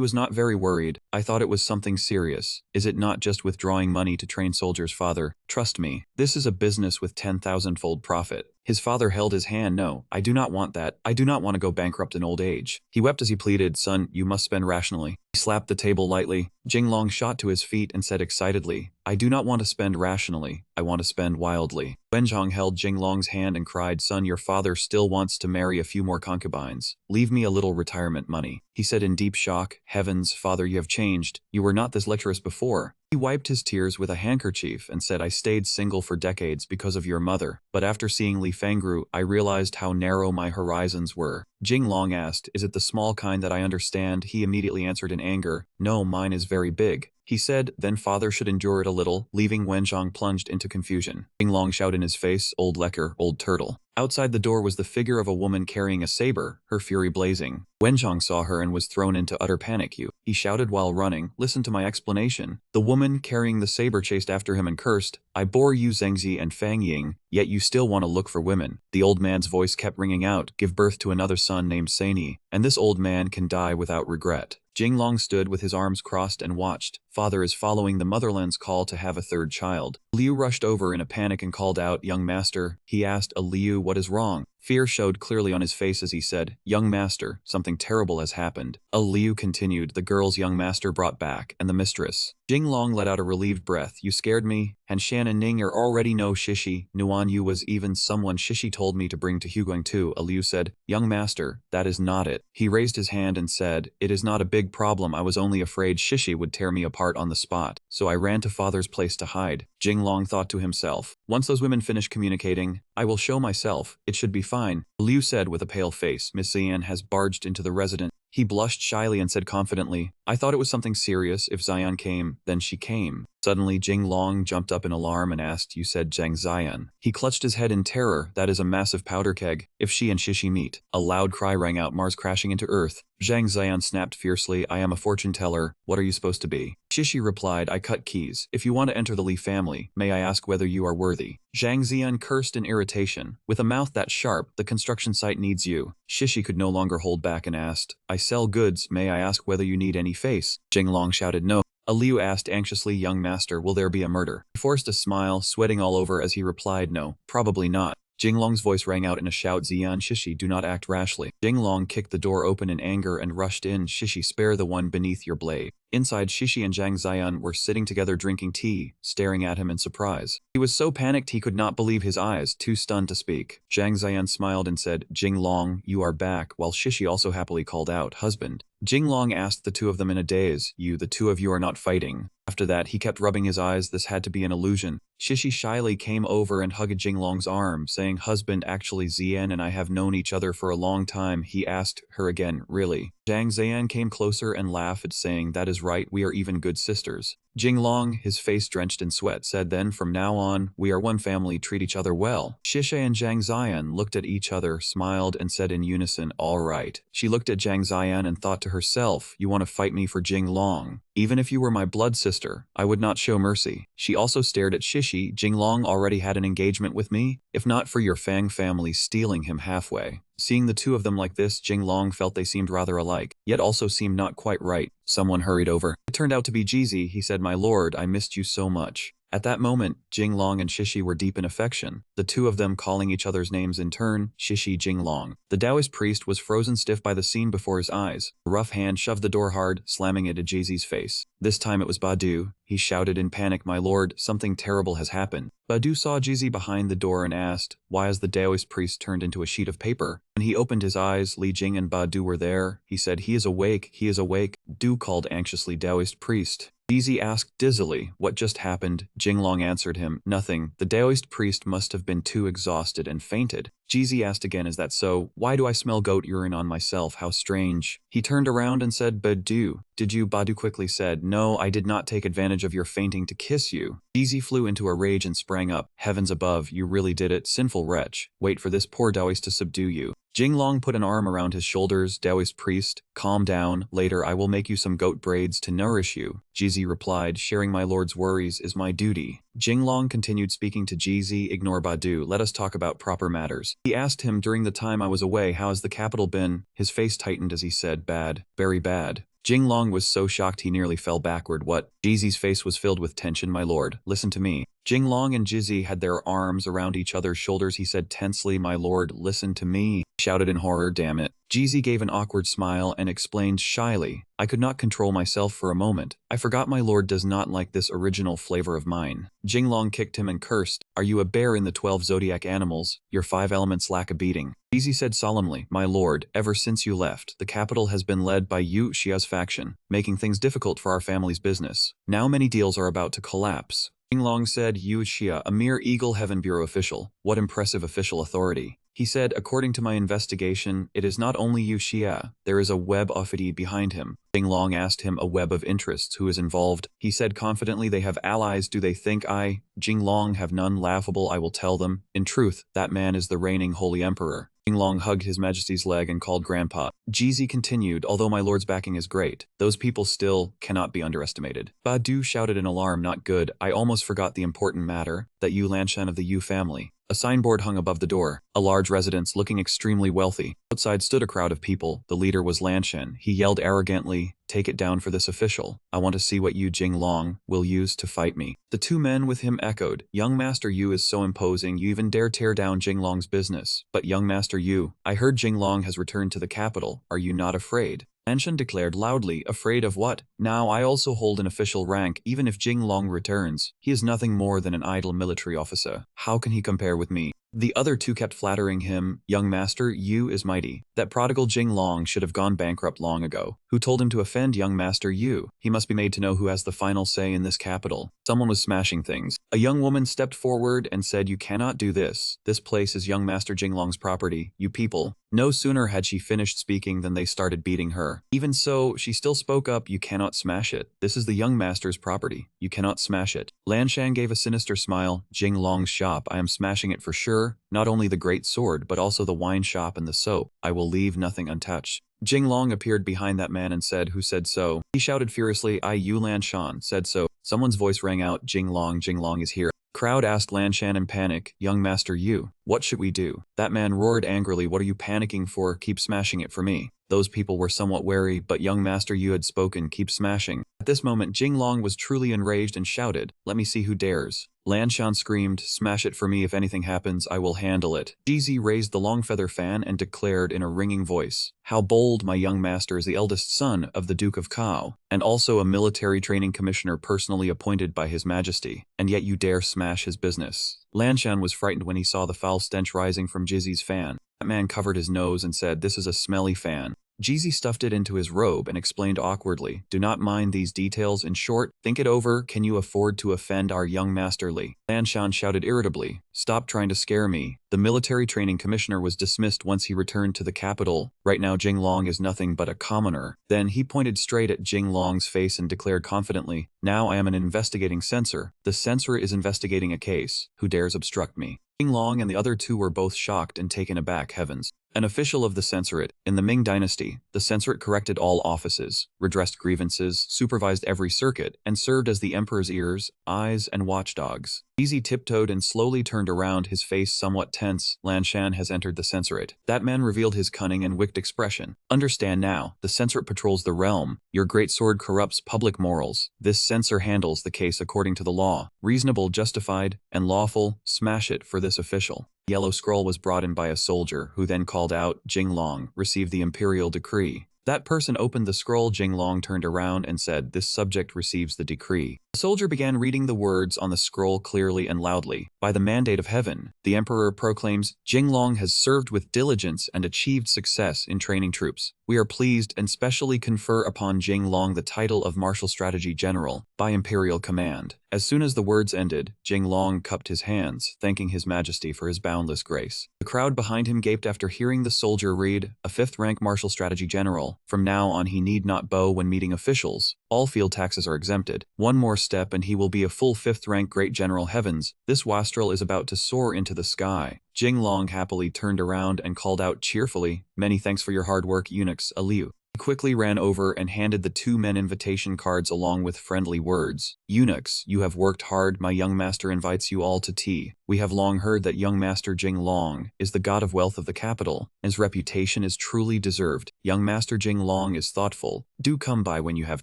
was not very worried. I thought it was something serious. Is it not just withdrawing money to train soldiers, father? Trust me, this is a business with 10,000-fold profit. His father held his hand. No, I do not want that. I do not want to go bankrupt in old age. He wept as he pleaded, son, you must spend rationally. He slapped the table lightly. Jinglong shot to his feet and said excitedly, I do not want to spend rationally. I want to spend wildly. Wenzhong held Jinglong's hand and cried, son, your father still wants to marry a few more concubines. Leave me a little retirement money. He said in deep shock, heavens, father, you have changed. You were not this lecherous before. He wiped his tears with a handkerchief and said, I stayed single for decades because of your mother, but after seeing Li Fangru, I realized how narrow my horizons were. Jinglong asked, is it the small kind that I understand? He immediately answered in anger, no, mine is very big. He said, then father should endure it a little, leaving Wenzhong plunged into confusion. Jinglong shouted in his face, old lecker, old turtle. Outside the door was the figure of a woman carrying a saber, her fury blazing. Wenzhong saw her and was thrown into utter panic. He shouted while running, listen to my explanation. The woman carrying the saber chased after him and cursed, I bore you Zhengzi and Fang Ying, yet you still want to look for women. The old man's voice kept ringing out, give birth to another son named Saini, and this old man can die without regret. Jinglong stood with his arms crossed and watched. Father is following the motherland's call to have a third child. Liu rushed over in a panic and called out, young master. He asked Liu what is wrong. Fear showed clearly on his face as he said, young master, something terrible has happened. Liu continued, the girl's young master brought back, and the mistress. Jinglong let out a relieved breath. You scared me, and Shan and Ning are already know Shishi. Nuan Yu was even someone Shishi told me to bring to Huguang too. Liu said, young master, that is not it. He raised his hand and said, it is not a big problem. I was only afraid Shishi would tear me apart on the spot, so I ran to father's place to hide. Jinglong thought to himself, once those women finish communicating, I will show myself. It should be fine. Liu said with a pale face, Miss Zian has barged into the residence. He blushed shyly and said confidently, I thought it was something serious. If Zion came, then she came. Suddenly, Jinglong jumped up in alarm and asked, you said Zhang Zion. He clutched his head in terror. That is a massive powder keg. If she and Shishi meet. A loud cry rang out, Mars crashing into Earth. Zhang Zion snapped fiercely, I am a fortune teller. What are you supposed to be? Shishi replied, I cut keys. If you want to enter the Li family, may I ask whether you are worthy? Zhang Zian cursed in irritation. With a mouth that sharp, the construction site needs you. Shishi could no longer hold back and asked, I sell goods. May I ask whether you need any face? Jinglong shouted no. Liu asked anxiously, young master, will there be a murder? He forced a smile, sweating all over as he replied, no, probably not. Jinglong's voice rang out in a shout, Ziyan Shishi, do not act rashly. Jinglong kicked the door open in anger and rushed in. Shishi, spare the one beneath your blade. Inside, Shishi and Zhang Ziyan were sitting together drinking tea, staring at him in surprise. He was so panicked he could not believe his eyes, too stunned to speak. Zhang Ziyan smiled and said, Jinglong, you are back, while Shishi also happily called out, husband. Jinglong asked the two of them in a daze, the two of you are not fighting. After that, he kept rubbing his eyes. This had to be an illusion. Shishi shyly came over and hugged Jinglong's arm, saying, husband, actually Ziyan and I have known each other for a long time. He asked her again, really? Zhang Ziyan came closer and laughed, saying, that is right, we are even good sisters. Jinglong, his face drenched in sweat, said, then from now on, we are one family, treat each other well. Shishi and Zhang Ziyan looked at each other, smiled, and said in unison, all right. She looked at Zhang Ziyan and thought to herself, you want to fight me for Jinglong? Even if you were my blood sister, I would not show mercy. She also stared at Shishi. Jinglong already had an engagement with me, if not for your Fang family stealing him halfway. Seeing the two of them like this, Jinglong felt they seemed rather alike, yet also seemed not quite right. Someone hurried over. It turned out to be Jizi. He said, my lord, I missed you so much. At that moment, Jinglong and Shishi were deep in affection, the two of them calling each other's names in turn, Shishi, Jinglong. The Taoist priest was frozen stiff by the scene before his eyes. A rough hand shoved the door hard, slamming it at Jizi's face. This time it was Badu. He shouted in panic, my lord, something terrible has happened. Badu saw Jizi behind the door and asked, why has the Taoist priest turned into a sheet of paper? When he opened his eyes, Li Jing and Badu were there. He said, he is awake, he is awake. Du called anxiously, Taoist priest. Jizi asked dizzily, what just happened? Jinglong answered him, nothing. The Taoist priest must have been too exhausted and fainted. Jizi asked again, is that so? Why do I smell goat urine on myself? How strange. He turned around and said, Badu, did you? Badu quickly said, no, I did not take advantage of your fainting to kiss you. Jizi flew into a rage and sprang up. Heavens above, you really did it, sinful wretch. Wait for this poor Taoist to subdue you. Jinglong put an arm around his shoulders. Taoist priest, calm down. Later I will make you some goat braids to nourish you. Jizi replied, sharing my lord's worries is my duty. Jinglong continued speaking to Jizi, ignore Badu, let us talk about proper matters. He asked him, during the time I was away, how has the capital been? His face tightened as he said, bad, very bad. Jinglong was so shocked he nearly fell backward. What? Jizi's face was filled with tension. My lord, listen to me. Jinglong and Jizi had their arms around each other's shoulders. He said tensely, my lord, listen to me. He shouted in horror, damn it. Jizi gave an awkward smile and explained shyly, I could not control myself for a moment. I forgot my lord does not like this original flavor of mine. Jinglong kicked him and cursed, are you a bear in the 12 zodiac animals? Your 5 elements lack a beating. Jizi said solemnly, my lord, ever since you left, the capital has been led by Yu Xia's faction, making things difficult for our family's business. Now many deals are about to collapse. Jinglong said, Yu Xia, a mere Eagle Heaven Bureau official. What impressive official authority. He said, according to my investigation, it is not only Yu Xia, there is a web of it behind him. Jinglong asked him, a web of interests, who is involved? He said confidently, they have allies. Do they think I, Jinglong, have none? Laughable, I will tell them. In truth, that man is the reigning holy emperor. Jinglong hugged his majesty's leg and called grandpa. Jizi continued, although my lord's backing is great, those people still cannot be underestimated. Badu shouted in alarm, not good, I almost forgot the important matter, that Yu Lanshan of the Yu family. A signboard hung above the door, a large residence looking extremely wealthy. Outside stood a crowd of people. The leader was Lanshan. He yelled arrogantly, take it down for this official. I want to see what you Jinglong will use to fight me. The two men with him echoed, young Master Yu is so imposing you even dare tear down Jinglong's business. But young Master Yu, I heard Jinglong has returned to the capital. Are you not afraid? Lanshan declared loudly, afraid of what? Now I also hold an official rank. Even if Jinglong returns, he is nothing more than an idle military officer. How can he compare with me? The other two kept flattering him, young master, Yu is mighty. That prodigal Jinglong should have gone bankrupt long ago. Who told him to offend young master Yu? He must be made to know who has the final say in this capital. Someone was smashing things. A young woman stepped forward and said, you cannot do this. This place is young master Jinglong's property, you people. No sooner had she finished speaking than they started beating her. Even so, she still spoke up, you cannot smash it. This is the young master's property. You cannot smash it. Lanshan gave a sinister smile. Jinglong's shop, I am smashing it for sure. Not only the great sword, but also the wine shop and the soap. I will leave nothing untouched. Jinglong appeared behind that man and said, who said so? He shouted furiously, I Yu Lanshan said so. Someone's voice rang out, Jinglong is here. Crowd asked Lanshan in panic, young master Yu. What should we do? That man roared angrily. What are you panicking for? Keep smashing it for me. Those people were somewhat wary, but young master, you had spoken, keep smashing. At this moment Jinglong was truly enraged and shouted, let me see who dares. Lanshan screamed, smash it for me, if anything happens I will handle it. Jizi raised the long feather fan and declared in a ringing voice, how bold, my young master is the eldest son of the Duke of Kao, and also a military training commissioner personally appointed by His Majesty, and yet you dare smash his business. Lanshan was frightened when he saw the foul stench rising from Jizi's fan. That man covered his nose and said, this is a smelly fan. Jizi stuffed it into his robe and explained awkwardly, do not mind these details. In short, think it over. Can you afford to offend our young master Li? Lanshan shouted irritably, stop trying to scare me. The military training commissioner was dismissed once he returned to the capital. Right now Jinglong is nothing but a commoner. Then he pointed straight at Jinglong's face and declared confidently, now I am an investigating censor. The censor is investigating a case. Who dares obstruct me? Jinglong and the other two were both shocked and taken aback. Heavens. An official of the censorate. In the Ming dynasty, the censorate corrected all offices, redressed grievances, supervised every circuit, and served as the emperor's ears, eyes, and watchdogs. Jizi tiptoed and slowly turned around, his face somewhat tense. Lanshan has entered the censorate. That man revealed his cunning and wicked expression. Understand now, the censorate patrols the realm. Your great sword corrupts public morals. This censor handles the case according to the law. Reasonable, justified, and lawful. Smash it for this official. Yellow scroll was brought in by a soldier, who then called out, Jinglong, receive the imperial decree. That person opened the scroll. Jinglong turned around and said, this subject receives the decree. The soldier began reading the words on the scroll clearly and loudly. By the mandate of heaven, the emperor proclaims, Jinglong has served with diligence and achieved success in training troops. We are pleased and specially confer upon Jinglong the title of Martial Strategy General, by imperial command. As soon as the words ended, Jinglong cupped his hands, thanking His Majesty for his boundless grace. The crowd behind him gaped after hearing the soldier read, a 5th-rank Martial Strategy General. From now on he need not bow when meeting officials. All field taxes are exempted. One more step and he will be a full 5th-rank Great General. Heavens, this wastrel is about to soar into the sky. Jinglong happily turned around and called out cheerfully, many thanks for your hard work, eunuchs, Aliu. He quickly ran over and handed the 2 men invitation cards along with friendly words. Eunuchs, you have worked hard. My young master invites you all to tea. We have long heard that young master Jinglong is the god of wealth of the capital. His reputation is truly deserved. Young master Jinglong is thoughtful. Do come by when you have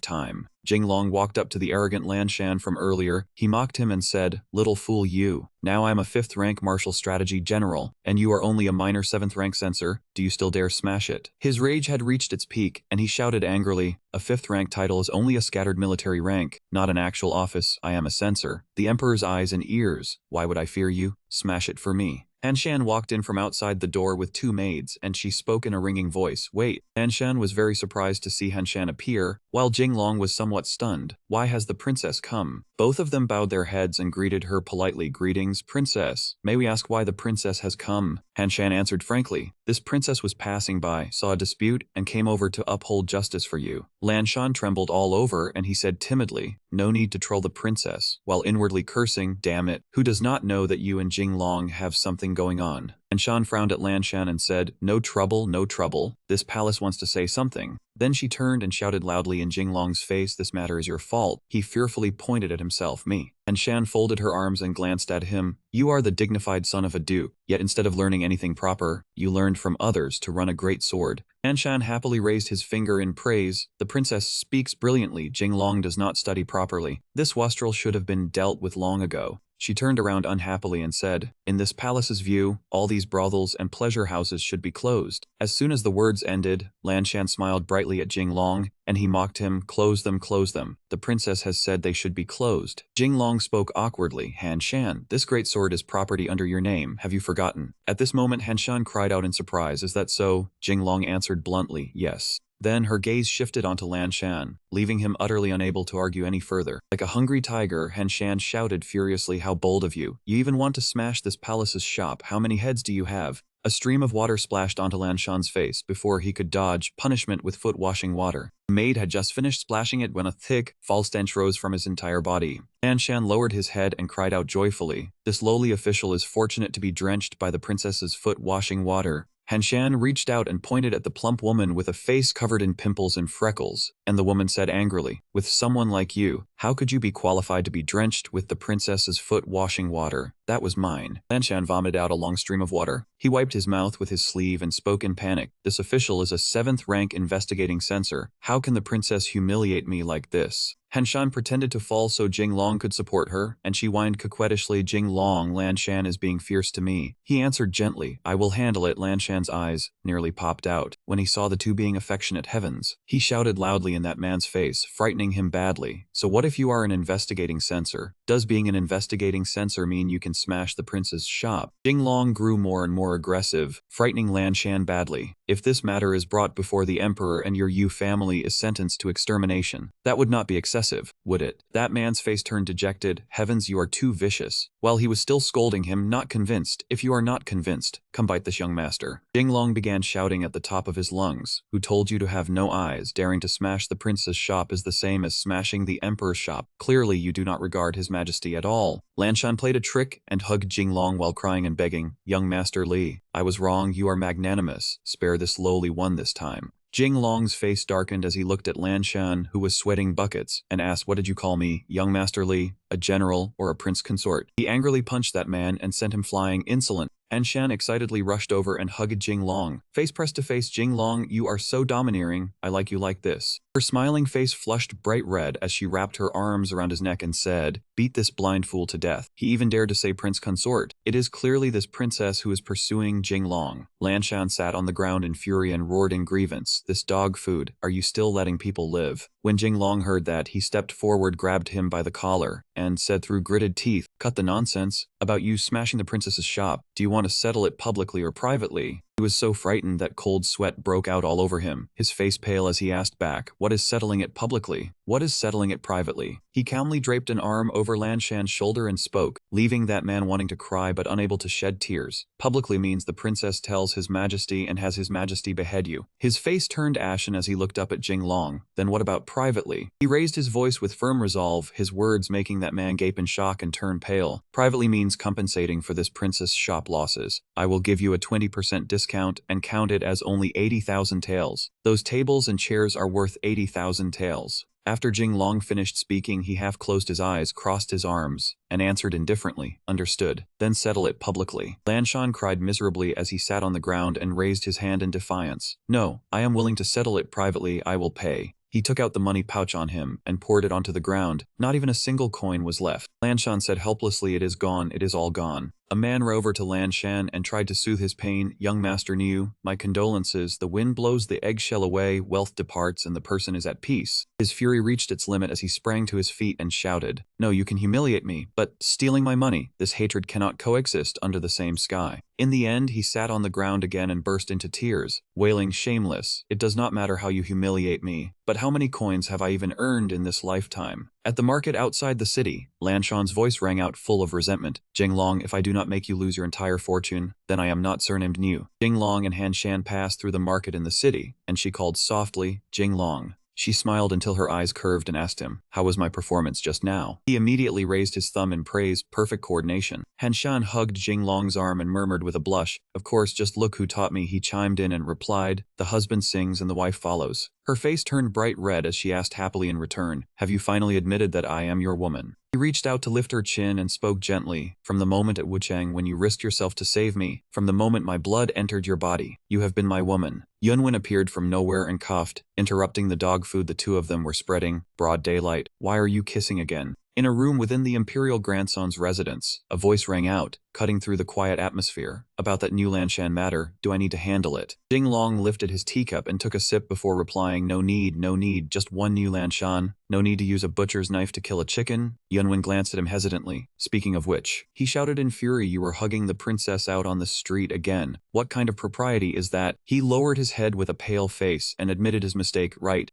time. Jinglong walked up to the arrogant Lanshan from earlier. He mocked him and said, little fool you. Now I am a 5th-rank Martial Strategy General, and you are only a minor 7th-rank censor. Do you still dare smash it? His rage had reached its peak, and he shouted angrily, a 5th-rank title is only a scattered military rank, not an actual office. I am a censor. The emperor's eyes and ears. Why would I fear you? Smash it for me. Hanshan walked in from outside the door with 2 maids, and she spoke in a ringing voice. Wait. Hanshan was very surprised to see Hanshan appear, while Jinglong was somewhat stunned. Why has the princess come? Both of them bowed their heads and greeted her politely. Greetings, princess. May we ask why the princess has come? Hanshan answered frankly. This princess was passing by, saw a dispute, and came over to uphold justice for you. Lanshan trembled all over and he said timidly, no need to troll the princess, while inwardly cursing, damn it, who does not know that you and Jinglong have something going on? Hanshan frowned at Lanshan and said, no trouble, no trouble. This palace wants to say something. Then she turned and shouted loudly in Jinglong's face, this matter is your fault. He fearfully pointed at himself, me. Hanshan folded her arms and glanced at him. You are the dignified son of a duke, yet instead of learning anything proper, you learned from others to run a great sword. Hanshan happily raised his finger in praise. The princess speaks brilliantly. Jinglong does not study properly. This wastrel should have been dealt with long ago. She turned around unhappily and said, in this palace's view, all these brothels and pleasure houses should be closed. As soon as the words ended, Lanshan smiled brightly at Jinglong, and he mocked him, close them, close them. The princess has said they should be closed. Jinglong spoke awkwardly, Hanshan, this great sword is property under your name, have you forgotten? At this moment Hanshan cried out in surprise, is that so? Jinglong answered bluntly, yes. Then her gaze shifted onto Lanshan, leaving him utterly unable to argue any further. Like a hungry tiger, Hanshan shouted furiously, how bold of you. You even want to smash this palace's shop. How many heads do you have? A stream of water splashed onto Lanshan's face before he could dodge punishment with foot-washing water. The maid had just finished splashing it when a thick, foul stench rose from his entire body. Lanshan lowered his head and cried out joyfully, this lowly official is fortunate to be drenched by the princess's foot-washing water. Hanshan reached out and pointed at the plump woman with a face covered in pimples and freckles, and the woman said angrily, with someone like you, How could you be qualified to be drenched with the princess's foot washing water? That was mine. Lanshan vomited out a long stream of water. He wiped his mouth with his sleeve and spoke in panic. This official is a 7th rank investigating censor. How can the princess humiliate me like this? Hanshan pretended to fall so Jinglong could support her, and she whined coquettishly, Jinglong, Lanshan is being fierce to me. He answered gently, I will handle it. Lanshan's eyes nearly popped out when he saw the two being affectionate. Heavens. He shouted loudly in that man's face, frightening him badly. So what if you are an investigating censor? Does being an investigating censor mean you can smash the prince's shop? Jinglong grew more and more aggressive, frightening Lanshan badly. If this matter is brought before the emperor and your Yu family is sentenced to extermination, that would not be excessive, would it? That man's face turned dejected. Heavens, you are too vicious. While he was still scolding him, not convinced. If you are not convinced, come bite this young master. Jinglong began shouting at the top of his lungs. Who told you to have no eyes? Daring to smash the prince's shop is the same as smashing the emperor's shop. Clearly you do not regard his majesty at all. Lanshan played a trick and hugged Jinglong while crying and begging, Young Master Li, I was wrong, you are magnanimous. Spare this lowly one this time. Jinglong's face darkened as he looked at Lanshan, who was sweating buckets, and asked, What did you call me, young Master Li? A general or a prince consort? He angrily punched that man and sent him flying, insolent. Hanshan excitedly rushed over and hugged Jinglong. Face pressed to face, Jinglong, you are so domineering, I like you like this. Her smiling face flushed bright red as she wrapped her arms around his neck and said, Beat this blind fool to death. He even dared to say prince consort. It is clearly this princess who is pursuing Jinglong. Lanshan sat on the ground in fury and roared in grievance, This dog food, are you still letting people live? When Jinglong heard that, he stepped forward, grabbed him by the collar, and said through gritted teeth, Cut the nonsense. About you smashing the princess's shop. Do you want to settle it publicly or privately? He was so frightened that cold sweat broke out all over him, his face pale as he asked back, What is settling it publicly? What is settling it privately? He calmly draped an arm over Lanshan's shoulder and spoke, leaving that man wanting to cry but unable to shed tears. Publicly means the princess tells his majesty and has his majesty behead you. His face turned ashen as he looked up at Jinglong. Then what about privately? He raised his voice with firm resolve, his words making that man gape in shock and turn pale. Privately means compensating for this princess' shop losses. I will give you a 20% discount and count it as only 80,000 taels. Those tables and chairs are worth 80,000 taels. After Jinglong finished speaking, he half closed his eyes, crossed his arms, and answered indifferently, Understood. Then settle it publicly. Lanshan cried miserably as he sat on the ground and raised his hand in defiance. No, I am willing to settle it privately, I will pay. He took out the money pouch on him and poured it onto the ground. Not even a single coin was left. Lanshan said helplessly, It is gone, it is all gone. A man rode over to Lanshan and tried to soothe his pain. Young Master Niu, my condolences. The wind blows the eggshell away, wealth departs, and the person is at peace. His fury reached its limit as he sprang to his feet and shouted, No, you can humiliate me, but stealing my money. This hatred cannot coexist under the same sky. In the end, he sat on the ground again and burst into tears, wailing, Shameless. It does not matter how you humiliate me, but how many coins have I even earned in this lifetime? At the market outside the city, Lanshan's voice rang out full of resentment. Jinglong, if I do not make you lose your entire fortune, then I am not surnamed Niu. Jinglong and Hanshan passed through the market in the city, and she called softly, Jinglong. She smiled until her eyes curved and asked him, How was my performance just now? He immediately raised his thumb in praise, perfect coordination. Hanshan hugged Jinglong's arm and murmured with a blush, Of course, just look who taught me. He chimed in and replied, The husband sings and the wife follows. Her face turned bright red as she asked happily in return, Have you finally admitted that I am your woman? He reached out to lift her chin and spoke gently, From the moment at Wuchang when you risked yourself to save me, from the moment my blood entered your body, you have been my woman. Yunwen appeared from nowhere and coughed, interrupting the dog food the two of them were spreading. Broad daylight. Why are you kissing again? In a room within the imperial grandson's residence, a voice rang out, cutting through the quiet atmosphere. About that new Lanshan matter, do I need to handle it? Jinglong lifted his teacup and took a sip before replying, No need, just one new Lanshan. No need to use a butcher's knife to kill a chicken. Yunwen glanced at him hesitantly. Speaking of which, he shouted in fury, You were hugging the princess out on the street again. What kind of propriety is that? He lowered his head with a pale face and admitted his mistake. Right,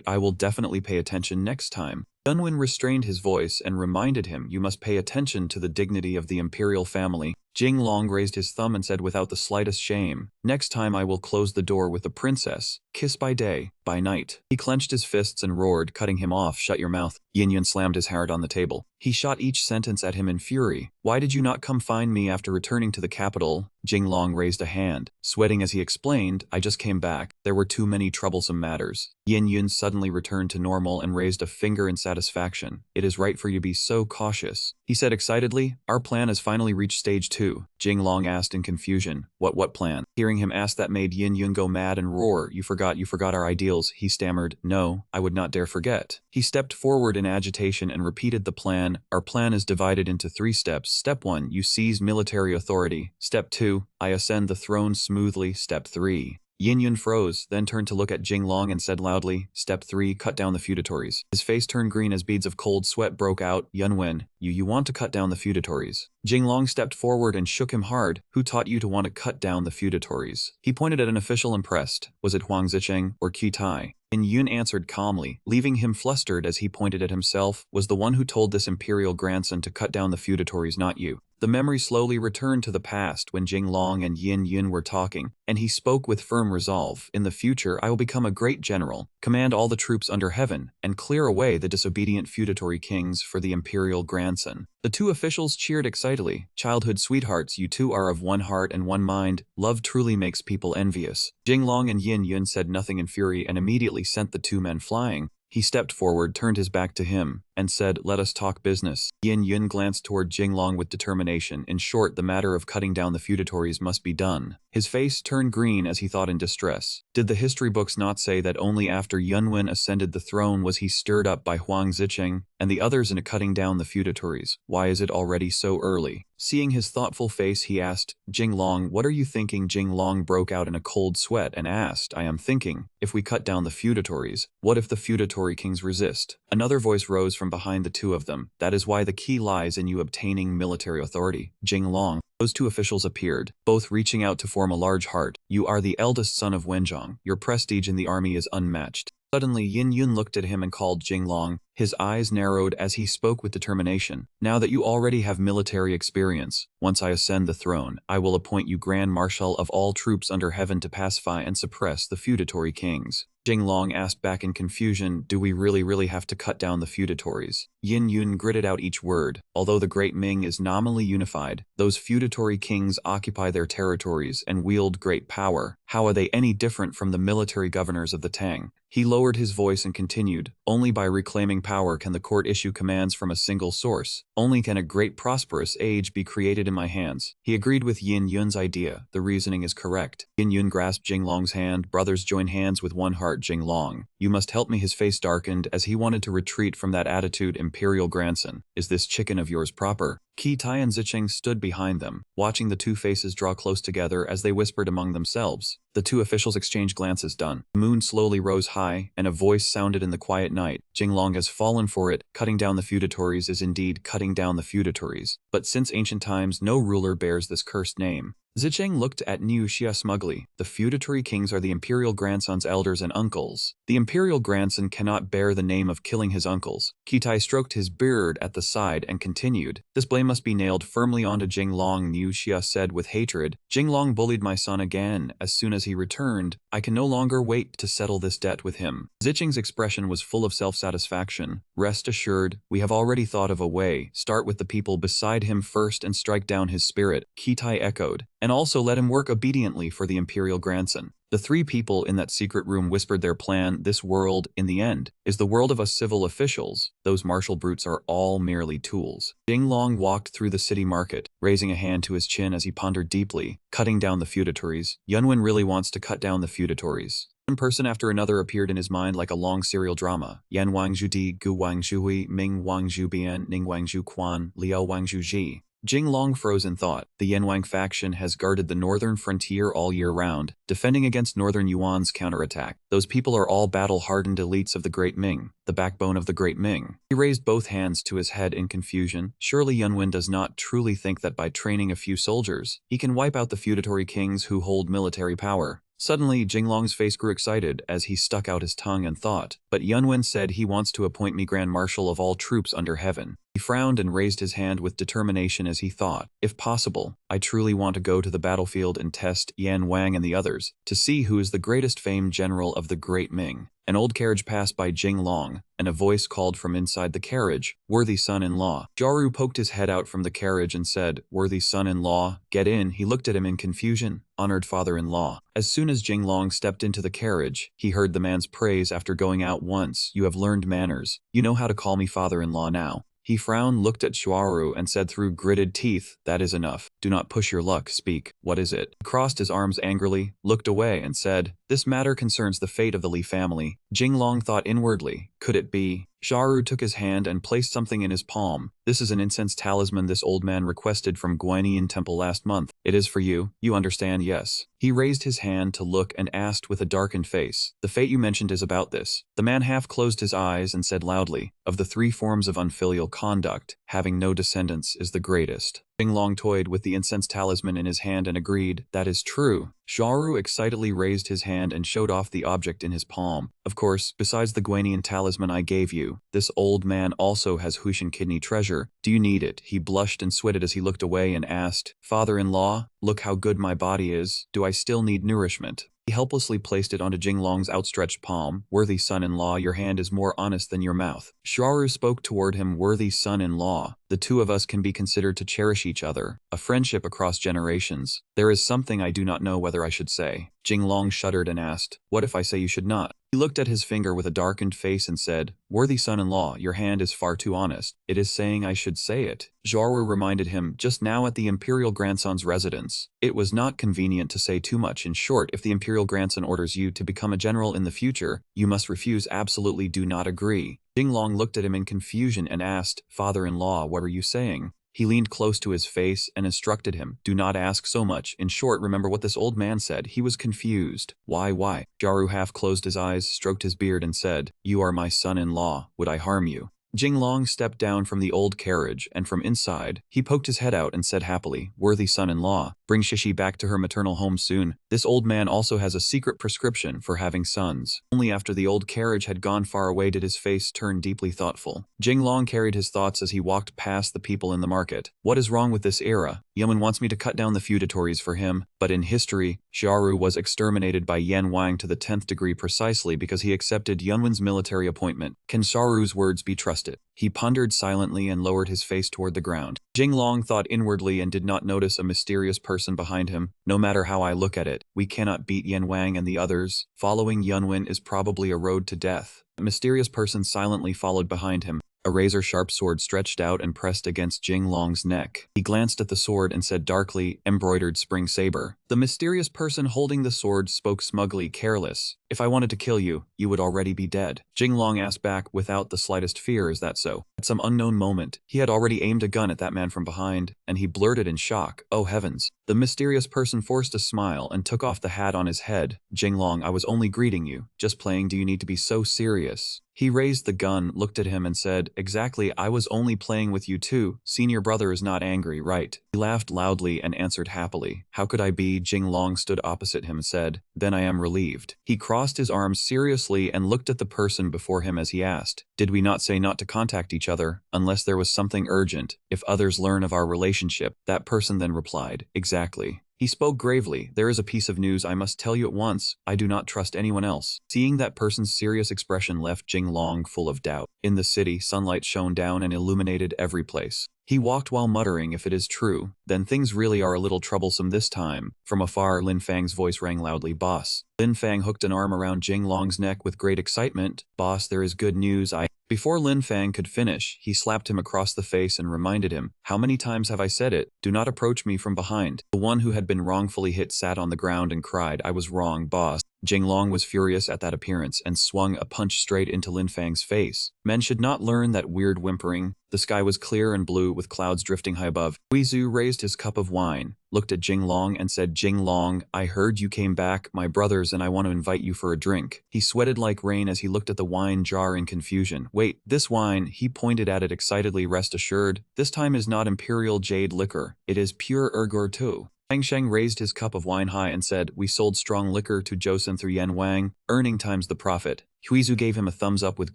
I will definitely pay attention next time. Yunwen restrained his voice and reminded him, You must pay attention to the dignity of the imperial family. Jing Long raised his thumb and said without the slightest shame, "Next time I will close the door with the princess. Kiss by day, by night." He clenched his fists and roared, cutting him off. "Shut your mouth." Yin Yun slammed his hand on the table. He shot each sentence at him in fury. "Why did you not come find me after returning to the capital?" Jing Long raised a hand, sweating as he explained, "I just came back. There were too many troublesome matters." Yin Yun suddenly returned to normal and raised a finger in satisfaction. "It is right for you to be so cautious," he said excitedly. "Our plan has finally reached stage 2. Jing Long asked in confusion. What plan?" Hearing him ask that made Yin Yun go mad and roar. You forgot our ideals," he stammered. "No, I would not dare forget." He stepped forward in agitation and repeated the plan. "Our plan is divided into 3 steps. Step 1, you seize military authority. Step 2, I ascend the throne smoothly. Step 3. Yin Yun froze, then turned to look at Jing Long and said loudly, "Step 3, cut down the feudatories." His face turned green as beads of cold sweat broke out. "Yunwen, you want to cut down the feudatories?" Jing Long stepped forward and shook him hard. "Who taught you to want to cut down the feudatories?" He pointed at an official impressed. "Was it Huang Zicheng or Qi Tai?" Yin Yun answered calmly, leaving him flustered as he pointed at himself. "Was the one who told this imperial grandson to cut down the feudatories not you?" The memory slowly returned to the past when Jing Long and Yin Yun were talking, and he spoke with firm resolve. "In the future I will become a great general, command all the troops under heaven, and clear away the disobedient feudatory kings for the imperial grandson." The 2 officials cheered excitedly. "Childhood sweethearts, you 2 are of one heart and one mind. Love truly makes people envious." Jing Long and Yin Yun said nothing in fury and immediately sent the 2 men flying. He stepped forward, turned his back to him, and said, "Let us talk business." Yin Yun glanced toward Jing Long with determination. In short, the matter of cutting down the feudatories must be done. His face turned green as he thought in distress. Did the history books not say that only after Yunwen ascended the throne was he stirred up by Huang Zicheng and the others in cutting down the feudatories? Why is it already so early? Seeing his thoughtful face, he asked, "Jing Long, what are you thinking?" Jing Long broke out in a cold sweat and asked, "I am thinking, if we cut down the feudatories, what if the feudatory kings resist?" Another voice rose from behind the 2 of them. "That is why the key lies in you obtaining military authority, Jing Long." Those 2 officials appeared, both reaching out to form a large heart. "You are the eldest son of Wenjiang. Your prestige in the army is unmatched." Suddenly Yin Yun looked at him and called Jing Long. His eyes narrowed as he spoke with determination. "Now that you already have military experience, once I ascend the throne, I will appoint you Grand Marshal of all troops under heaven to pacify and suppress the feudatory kings." Jing Long asked back in confusion, "Do we really have to cut down the feudatories?" Yin Yun gritted out each word. "Although the Great Ming is nominally unified, those feudatory kings occupy their territories and wield great power. How are they any different from the military governors of the Tang?" He lowered his voice and continued, "Only by reclaiming power can the court issue commands from a single source. Only can a great prosperous age be created in my hands." He agreed with Yin Yun's idea. The reasoning is correct. Yin Yun grasped Jing Long's hand. "Brothers, join hands with one heart. Jing Long, you must help me." His face darkened as he wanted to retreat from that attitude. "Imperial grandson, is this chicken of yours proper?" Qi Tai and Zicheng stood behind them, watching the 2 faces draw close together as they whispered among themselves. The 2 officials exchanged glances. Done. The moon slowly rose high, and a voice sounded in the quiet night. "Jing Long has fallen for it. Cutting down the feudatories is indeed cutting down the feudatories. But since ancient times, no ruler bears this cursed name." Zicheng looked at Niu Xia smugly. "The feudatory kings are the imperial grandson's elders and uncles. The imperial grandson cannot bear the name of killing his uncles." Qi Tai stroked his beard at the side and continued, "This blame must be nailed firmly onto Jing Long." Niu Xia said with hatred, "Jing Long bullied my son again. As soon as he returned, I can no longer wait to settle this debt with him." Zicheng's expression was full of self-satisfaction. "Rest assured, we have already thought of a way. Start with the people beside him first and strike down his spirit." Qi Tai echoed, "And also let him work obediently for the imperial grandson." The 3 people in that secret room whispered their plan. "This world, in the end, is the world of us civil officials. Those martial brutes are all merely tools." Jing Long walked through the city market, raising a hand to his chin as he pondered deeply. Cutting down the feudatories. Yunwen really wants to cut down the feudatories. One person after another appeared in his mind like a long serial drama. Yan Wangzhu Di, Gu Wangzhu Hui, Ming Wangzhu Bian, Ning Wangzhu Quan, Liao Wangzhu Ji. Jing Long froze in thought. The Yanwang faction has guarded the northern frontier all year round, defending against northern Yuan's counterattack. Those people are all battle-hardened elites of the Great Ming, the backbone of the Great Ming. He raised both hands to his head in confusion. Surely Yunwen does not truly think that by training a few soldiers, he can wipe out the feudatory kings who hold military power. Suddenly, Jing Long's face grew excited as he stuck out his tongue and thought, "But Yunwen said he wants to appoint me Grand Marshal of all troops under heaven." He frowned and raised his hand with determination as he thought, if possible, I truly want to go to the battlefield and test Yan Wang and the others, to see who is the greatest famed general of the Great Ming. An old carriage passed by Jing Long, and a voice called from inside the carriage, "Worthy son-in-law." Jaru poked his head out from the carriage and said, "Worthy son-in-law, get in." He looked at him in confusion. "Honored father-in-law." As soon as Jing Long stepped into the carriage, he heard the man's praise after going out once. "You have learned manners. You know how to call me father-in-law now." He frowned, looked at Shuaru, and said through gritted teeth, "That is enough. Do not push your luck. Speak. What is it?" He crossed his arms angrily, looked away, and said, "This matter concerns the fate of the Li family." Jing Long thought inwardly, could it be? Shuaru took his hand and placed something in his palm. "This is an incense talisman this old man requested from Guanyin Temple last month. It is for you. You understand, yes?" He raised his hand to look and asked with a darkened face, "The fate you mentioned is about this." The man half closed his eyes and said loudly, "Of the 3 forms of unfilial conduct, having no descendants is the greatest." Jing Long toyed with the incense talisman in his hand and agreed, "That is true." Shuaru excitedly raised his hand and showed off the object in his palm. "Of course, besides the Guanyin talisman I gave you, this old man also has Hushin kidney treasure. Do you need it?" He blushed and sweated as he looked away and asked, "Father-in-law, look how good my body is. Do I still need nourishment?" He helplessly placed it onto Jing Long's outstretched palm. "Worthy son-in-law, your hand is more honest than your mouth." Shuaru spoke toward him, "Worthy son-in-law, the 2 of us can be considered to cherish each other, a friendship across generations. There is something I do not know whether I should say." Jing Long shuddered and asked, "What if I say you should not?" He looked at his finger with a darkened face and said, "Worthy son-in-law, your hand is far too honest. It is saying I should say it." Shuaru reminded him, just now at the imperial grandson's residence. It was not convenient to say too much. In short, if the imperial grandson orders you to become a general in the future, you must refuse. Absolutely do not agree. Jing Long looked at him in confusion and asked, "Father-in-law, what are you saying?" He leaned close to his face and instructed him, "Do not ask so much. In short, remember what this old man said." He was confused. Why? Jaru half closed his eyes, stroked his beard and said, "You are my son-in-law. Would I harm you?" Jing Long stepped down from the old carriage, and from inside, he poked his head out and said happily, "Worthy son-in-law, bring Shishi back to her maternal home soon. This old man also has a secret prescription for having sons." Only after the old carriage had gone far away did his face turn deeply thoughtful. Jing Long carried his thoughts as he walked past the people in the market. "What is wrong with this era? Yemen wants me to cut down the feudatories for him, but in history, Xiaoru was exterminated by Yan Wang to the 10th degree precisely because he accepted Yunwen's military appointment. Can Xiaoru's words be trusted?" He pondered silently and lowered his face toward the ground. Jing Long thought inwardly and did not notice a mysterious person behind him. "No matter how I look at it, we cannot beat Yan Wang and the others. Following Yunwen is probably a road to death." A mysterious person silently followed behind him. A razor-sharp sword stretched out and pressed against Jing Long's neck. He glanced at the sword and said darkly, "Embroidered spring saber." The mysterious person holding the sword spoke smugly, "Careless. If I wanted to kill you, you would already be dead." Jing Long asked back without the slightest fear, "Is that so?" At some unknown moment, he had already aimed a gun at that man from behind, and he blurted in shock, "Oh heavens." The mysterious person forced a smile and took off the hat on his head. "Jing Long, I was only greeting you. Just playing. Do you need to be so serious?" He raised the gun, looked at him and said, "Exactly, I was only playing with you too. Senior brother is not angry, right?" He laughed loudly and answered happily, "How could I be?" Jing Long stood opposite him and said, "Then I am relieved." He crossed his arms seriously and looked at the person before him as he asked, "Did we not say not to contact each other, unless there was something urgent, if others learn of our relationship?" That person then replied, "Exactly." He spoke gravely, "There is a piece of news I must tell you at once. I do not trust anyone else." Seeing that person's serious expression left Jing Long full of doubt. In the city, sunlight shone down and illuminated every place. He walked while muttering, "If it is true, then things really are a little troublesome this time." From afar, Lin Fang's voice rang loudly, "Boss." Lin Fang hooked an arm around Jing Long's neck with great excitement. "Boss, there is good news. Before Lin Fang could finish, he slapped him across the face and reminded him, "How many times have I said it? Do not approach me from behind." The one who had been wrongfully hit sat on the ground and cried, "I was wrong, boss." Jing Long was furious at that appearance and swung a punch straight into Lin Fang's face. Men should not learn that weird whimpering. The sky was clear and blue with clouds drifting high above. Huizu raised his cup of wine, looked at Jing Long and said, "Jing Long, I heard you came back, my brothers, and I want to invite you for a drink." He sweated like rain as he looked at the wine jar in confusion. "Wait, this wine," he pointed at it excitedly, "rest assured, this time is not imperial jade liquor. It is pure ergot too." Fang Sheng raised his cup of wine high and said, "We sold strong liquor to Joseon through Yan Wang. earning times the profit. Huizu gave him a thumbs up with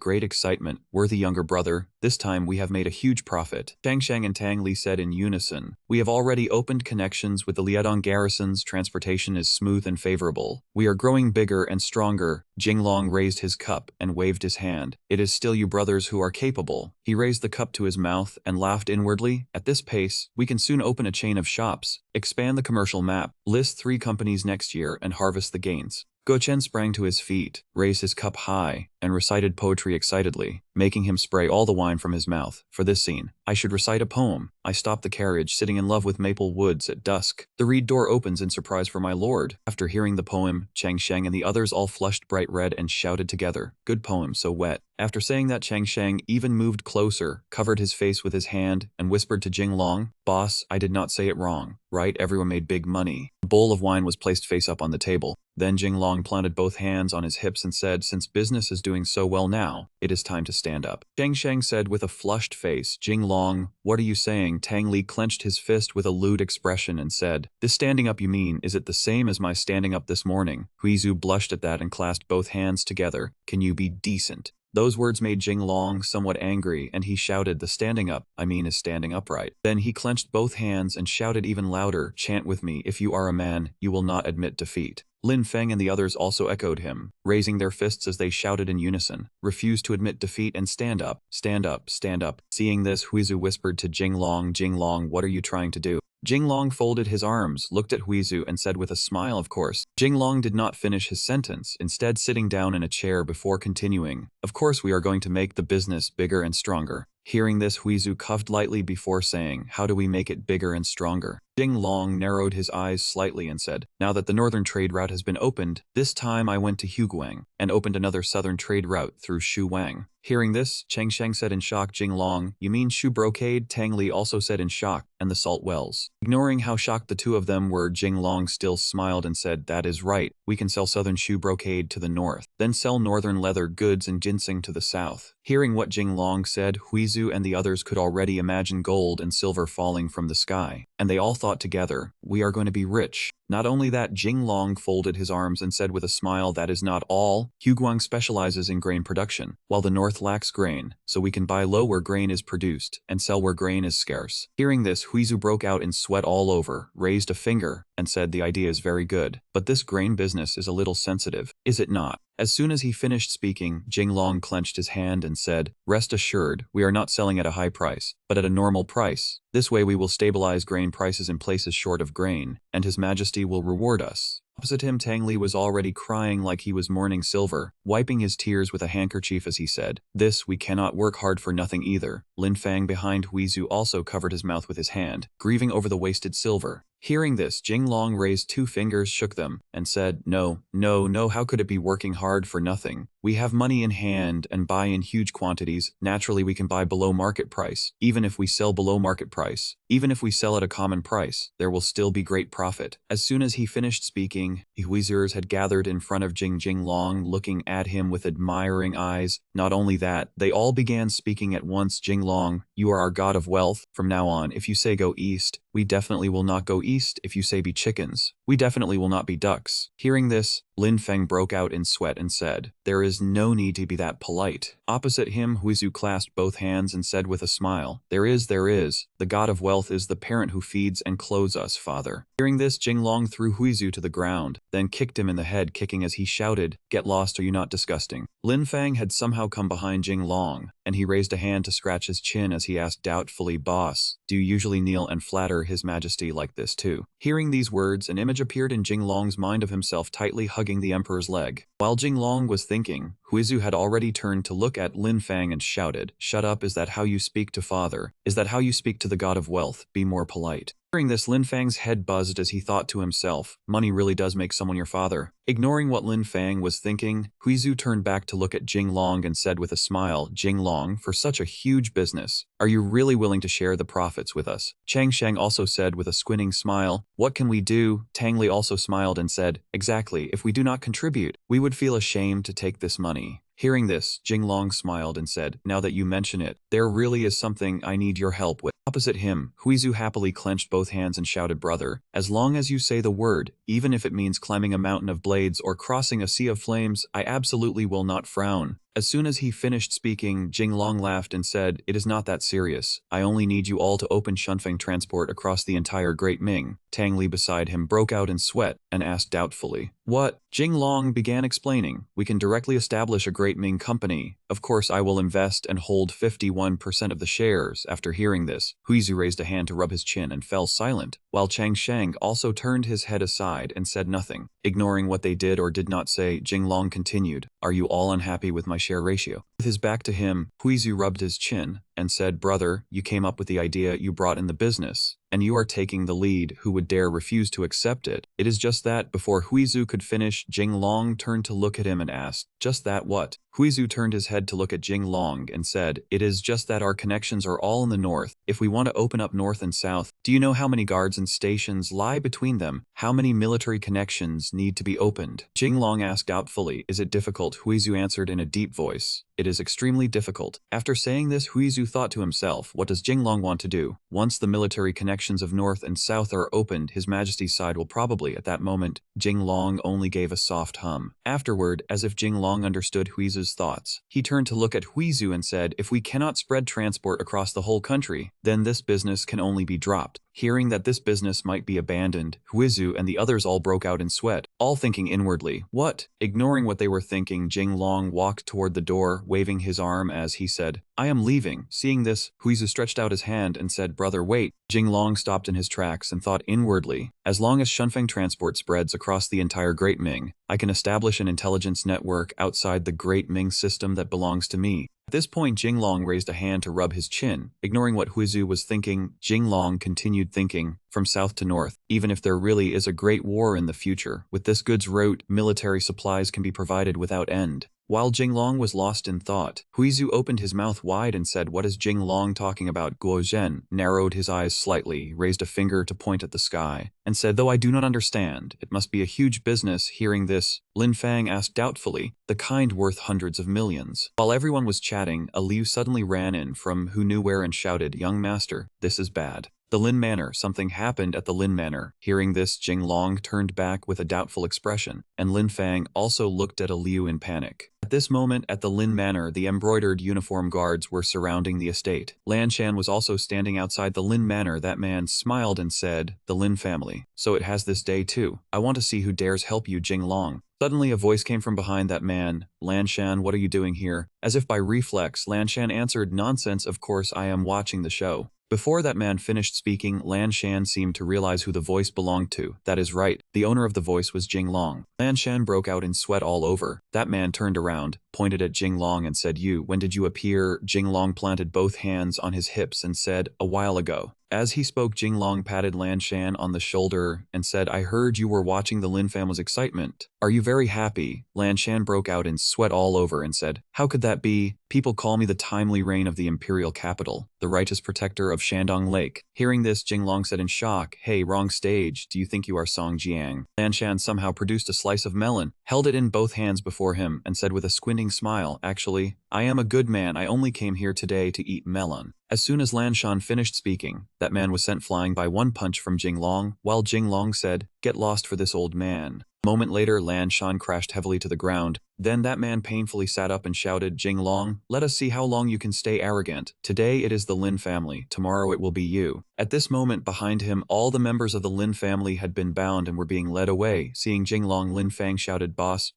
great excitement. Worthy younger brother, this time we have made a huge profit. Chang Shang and Tang Li said in unison. We have already opened connections with the Liadong garrisons. Transportation is smooth and favorable. We are growing bigger and stronger. Jinglong raised his cup and waved his hand. It is still you brothers who are capable. He raised the cup to his mouth and laughed inwardly. At this pace, we can soon open a chain of shops, expand the commercial map, list 3 companies next year and harvest the gains. Go Chen sprang to his feet, raised his cup high, and recited poetry excitedly, making him spray all the wine from his mouth. For this scene, I should recite a poem. I stopped the carriage, sitting in love with maple woods at dusk. The reed door opens in surprise for my lord. After hearing the poem, Chang Sheng and the others all flushed bright red and shouted together, good poem, so wet. After saying that, Chang Sheng even moved closer, covered his face with his hand, and whispered to Jinglong, boss, I did not say it wrong, right? Everyone made big money. A bowl of wine was placed face up on the table. Then Jinglong planted both hands on his hips and said, since business is doing so well now, it is time to stand up. Chang Sheng said with a flushed face, Jinglong, what are you saying? Tang Li clenched his fist with a lewd expression and said, this standing up you mean, is it the same as my standing up this morning? Huizu blushed at that and clasped both hands together. Can you be decent? Those words made Jinglong somewhat angry, and he shouted, the standing up, I mean, is standing upright. Then he clenched both hands and shouted even louder, chant with me, if you are a man, you will not admit defeat. Lin Feng and the others also echoed him, raising their fists as they shouted in unison, refuse to admit defeat and stand up, stand up, stand up. Seeing this, Huizu whispered to Jinglong, Jinglong, what are you trying to do? Jinglong folded his arms, looked at Huizu and said with a smile, of course. Jinglong did not finish his sentence, instead sitting down in a chair before continuing. Of course we are going to make the business bigger and stronger. Hearing this, Huizu coughed lightly before saying, how do we make it bigger and stronger? Jinglong narrowed his eyes slightly and said, now that the northern trade route has been opened, this time I went to Huguang and opened another southern trade route through Shuwang. Hearing this, Chang Sheng said in shock, Jinglong, you mean Shu Brocade? Tang Li also said in shock, and the salt wells. Ignoring how shocked the two of them were, Jinglong still smiled and said, that is right, we can sell southern Shu Brocade to the north, then sell northern leather goods and ginseng to the south. Hearing what Jinglong said, Huizu and the others could already imagine gold and silver falling from the sky, and they all thought together, we are going to be rich. Not only that, Jinglong folded his arms and said with a smile, that is not all. Huguang specializes in grain production, while the north lacks grain, so we can buy low where grain is produced, and sell where grain is scarce. Hearing this, Huizu broke out in sweat all over, raised a finger, and said the idea is very good, but this grain business is a little sensitive, is it not? As soon as he finished speaking, Jinglong clenched his hand and said, rest assured, we are not selling at a high price, but at a normal price. This way we will stabilize grain prices in places short of grain, and His Majesty will reward us. Opposite him, Tang Li was already crying like he was mourning silver, wiping his tears with a handkerchief as he said, this we cannot work hard for nothing either. Lin Fang behind Huizu also covered his mouth with his hand, grieving over the wasted silver. Hearing this, Jinglong raised 2 fingers, shook them, and said, no, no, no, how could it be working hard for nothing? We have money in hand and buy in huge quantities. Naturally, we can buy below market price. Even if we sell below market price, even if we sell at a common price, there will still be great profit. As soon as he finished speaking, the Huizers had gathered in front of Jinglong, looking at him with admiring eyes. Not only that, they all began speaking at once. Jinglong, you are our god of wealth. From now on, if you say go east, we definitely will not go east. If you say be chickens, we definitely will not be ducks. Hearing this, Lin Feng broke out in sweat and said, there is no need to be that polite. Opposite him, Huizu clasped both hands and said with a smile, there is. The god of wealth is the parent who feeds and clothes us, father. Hearing this, Jinglong threw Huizu to the ground, then kicked him in the head, kicking as he shouted, get lost, are you not disgusting? Lin Feng had somehow come behind Jinglong, and he raised a hand to scratch his chin as he asked doubtfully, boss, do you usually kneel and flatter His Majesty like this too? Hearing these words, an image appeared in Jinglong's mind of himself tightly hugging the emperor's leg. While Jinglong was thinking, Huizu had already turned to look at Lin Fang and shouted, shut up, is that how you speak to father? Is that how you speak to the god of wealth? Be more polite. Hearing this, Lin Fang's head buzzed as he thought to himself, money really does make someone your father. Ignoring what Lin Fang was thinking, Huizu turned back to look at Jinglong and said with a smile, Jinglong, for such a huge business, are you really willing to share the profits with us? Chang Sheng also said with a squinting smile, what can we do? Tang Li also smiled and said, exactly, if we do not contribute, we would feel ashamed to take this money. Hearing this, Jinglong smiled and said, now that you mention it, there really is something I need your help with. Opposite him, Huizu happily clenched both hands and shouted, brother, as long as you say the word, even if it means climbing a mountain of blades or crossing a sea of flames, I absolutely will not frown. As soon as he finished speaking, Jinglong laughed and said, it is not that serious. I only need you all to open Shunfeng transport across the entire Great Ming. Tang Li beside him broke out in sweat and asked doubtfully, what? Jinglong began explaining, we can directly establish a Great Ming company. Of course I will invest and hold 51% of the shares. After hearing this, Huizu raised a hand to rub his chin and fell silent, while Chang Sheng also turned his head aside and said nothing. Ignoring what they did or did not say, Jinglong continued, are you all unhappy with my share ratio? With his back to him, Huizu rubbed his chin and said, brother, you came up with the idea you brought in the business, and you are taking the lead. Who would dare refuse to accept it? It is just that. Before Huizu could finish, Jinglong turned to look at him and asked, just that what? Huizu turned his head to look at Jinglong and said, it is just that our connections are all in the north. If we want to open up north and south, do you know how many guards and stations lie between them? How many military connections need to be opened? Jinglong asked doubtfully, is it difficult? Huizu answered in a deep voice, it is extremely difficult. After saying this, Huizu thought to himself, what does Jinglong want to do? Once the military connections of north and south are opened, His Majesty's side will probably, at that moment, Jinglong only gave a soft hum. Afterward, as if Jinglong understood Huizu's thoughts, he turned to look at Huizu and said, if we cannot spread transport across the whole country, then this business can only be dropped. Hearing that this business might be abandoned, Huizu and the others all broke out in sweat, all thinking inwardly, what? Ignoring what they were thinking, Jinglong walked toward the door, waving his arm as he said, I am leaving. Seeing this, Huizu stretched out his hand and said, brother, wait. Jinglong stopped in his tracks and thought inwardly, as long as Shunfeng transport spreads across the entire Great Ming, I can establish an intelligence network outside the Great Ming system that belongs to me. At this point, Jinglong raised a hand to rub his chin. Ignoring what Huizu was thinking, Jinglong continued thinking, from south to north, even if there really is a great war in the future, with this goods route, military supplies can be provided without end. While Jinglong was lost in thought, Huizu opened his mouth wide and said, what is Jinglong talking about? Guo Zhen narrowed his eyes slightly, raised a finger to point at the sky, and said, though I do not understand, it must be a huge business. Hearing this, Lin Fang asked doubtfully, the kind worth hundreds of millions. While everyone was chatting, a Liu suddenly ran in from who knew where and shouted, young master, this is bad. The Lin Manor. Something happened at the Lin Manor. Hearing this, Jinglong turned back with a doubtful expression, and Lin Fang also looked at a Liu in panic. At this moment, at the Lin Manor, the embroidered uniform guards were surrounding the estate. Lan Shan was also standing outside the Lin Manor. That man smiled and said, the Lin family. So it has this day too. I want to see who dares help you, Jinglong. Suddenly a voice came from behind that man. Lan Shan, what are you doing here? As if by reflex, Lan Shan answered, nonsense, of course I am watching the show. Before that man finished speaking, Lan Shan seemed to realize who the voice belonged to. That is right, the owner of the voice was Jinglong. Lan Shan broke out in sweat all over. That man turned around, pointed at Jinglong and said, when did you appear? Jinglong planted both hands on his hips and said, a while ago. As he spoke, Jinglong patted Lan Shan on the shoulder and said, I heard you were watching the Lin family's excitement. Are you very happy? Lan Shan broke out in sweat all over and said, how could that be? People call me the timely reign of the imperial capital, the righteous protector of Shandong Lake. Hearing this, Jinglong said in shock, hey, wrong stage. Do you think you are Song Jiang? Lan Shan somehow produced a slice of melon, held it in both hands before him, and said with a squinting smile, actually, I am a good man. I only came here today to eat melon. As soon as Lan Shan finished speaking, that man was sent flying by one punch from Jinglong, while Jinglong said, get lost for this old man. A moment later, Lan Shan crashed heavily to the ground. Then that man painfully sat up and shouted, Jinglong, let us see how long you can stay arrogant. Today it is the Lin family, tomorrow it will be you. At this moment, behind him, all the members of the Lin family had been bound and were being led away. Seeing Jinglong, Lin Fang shouted, boss,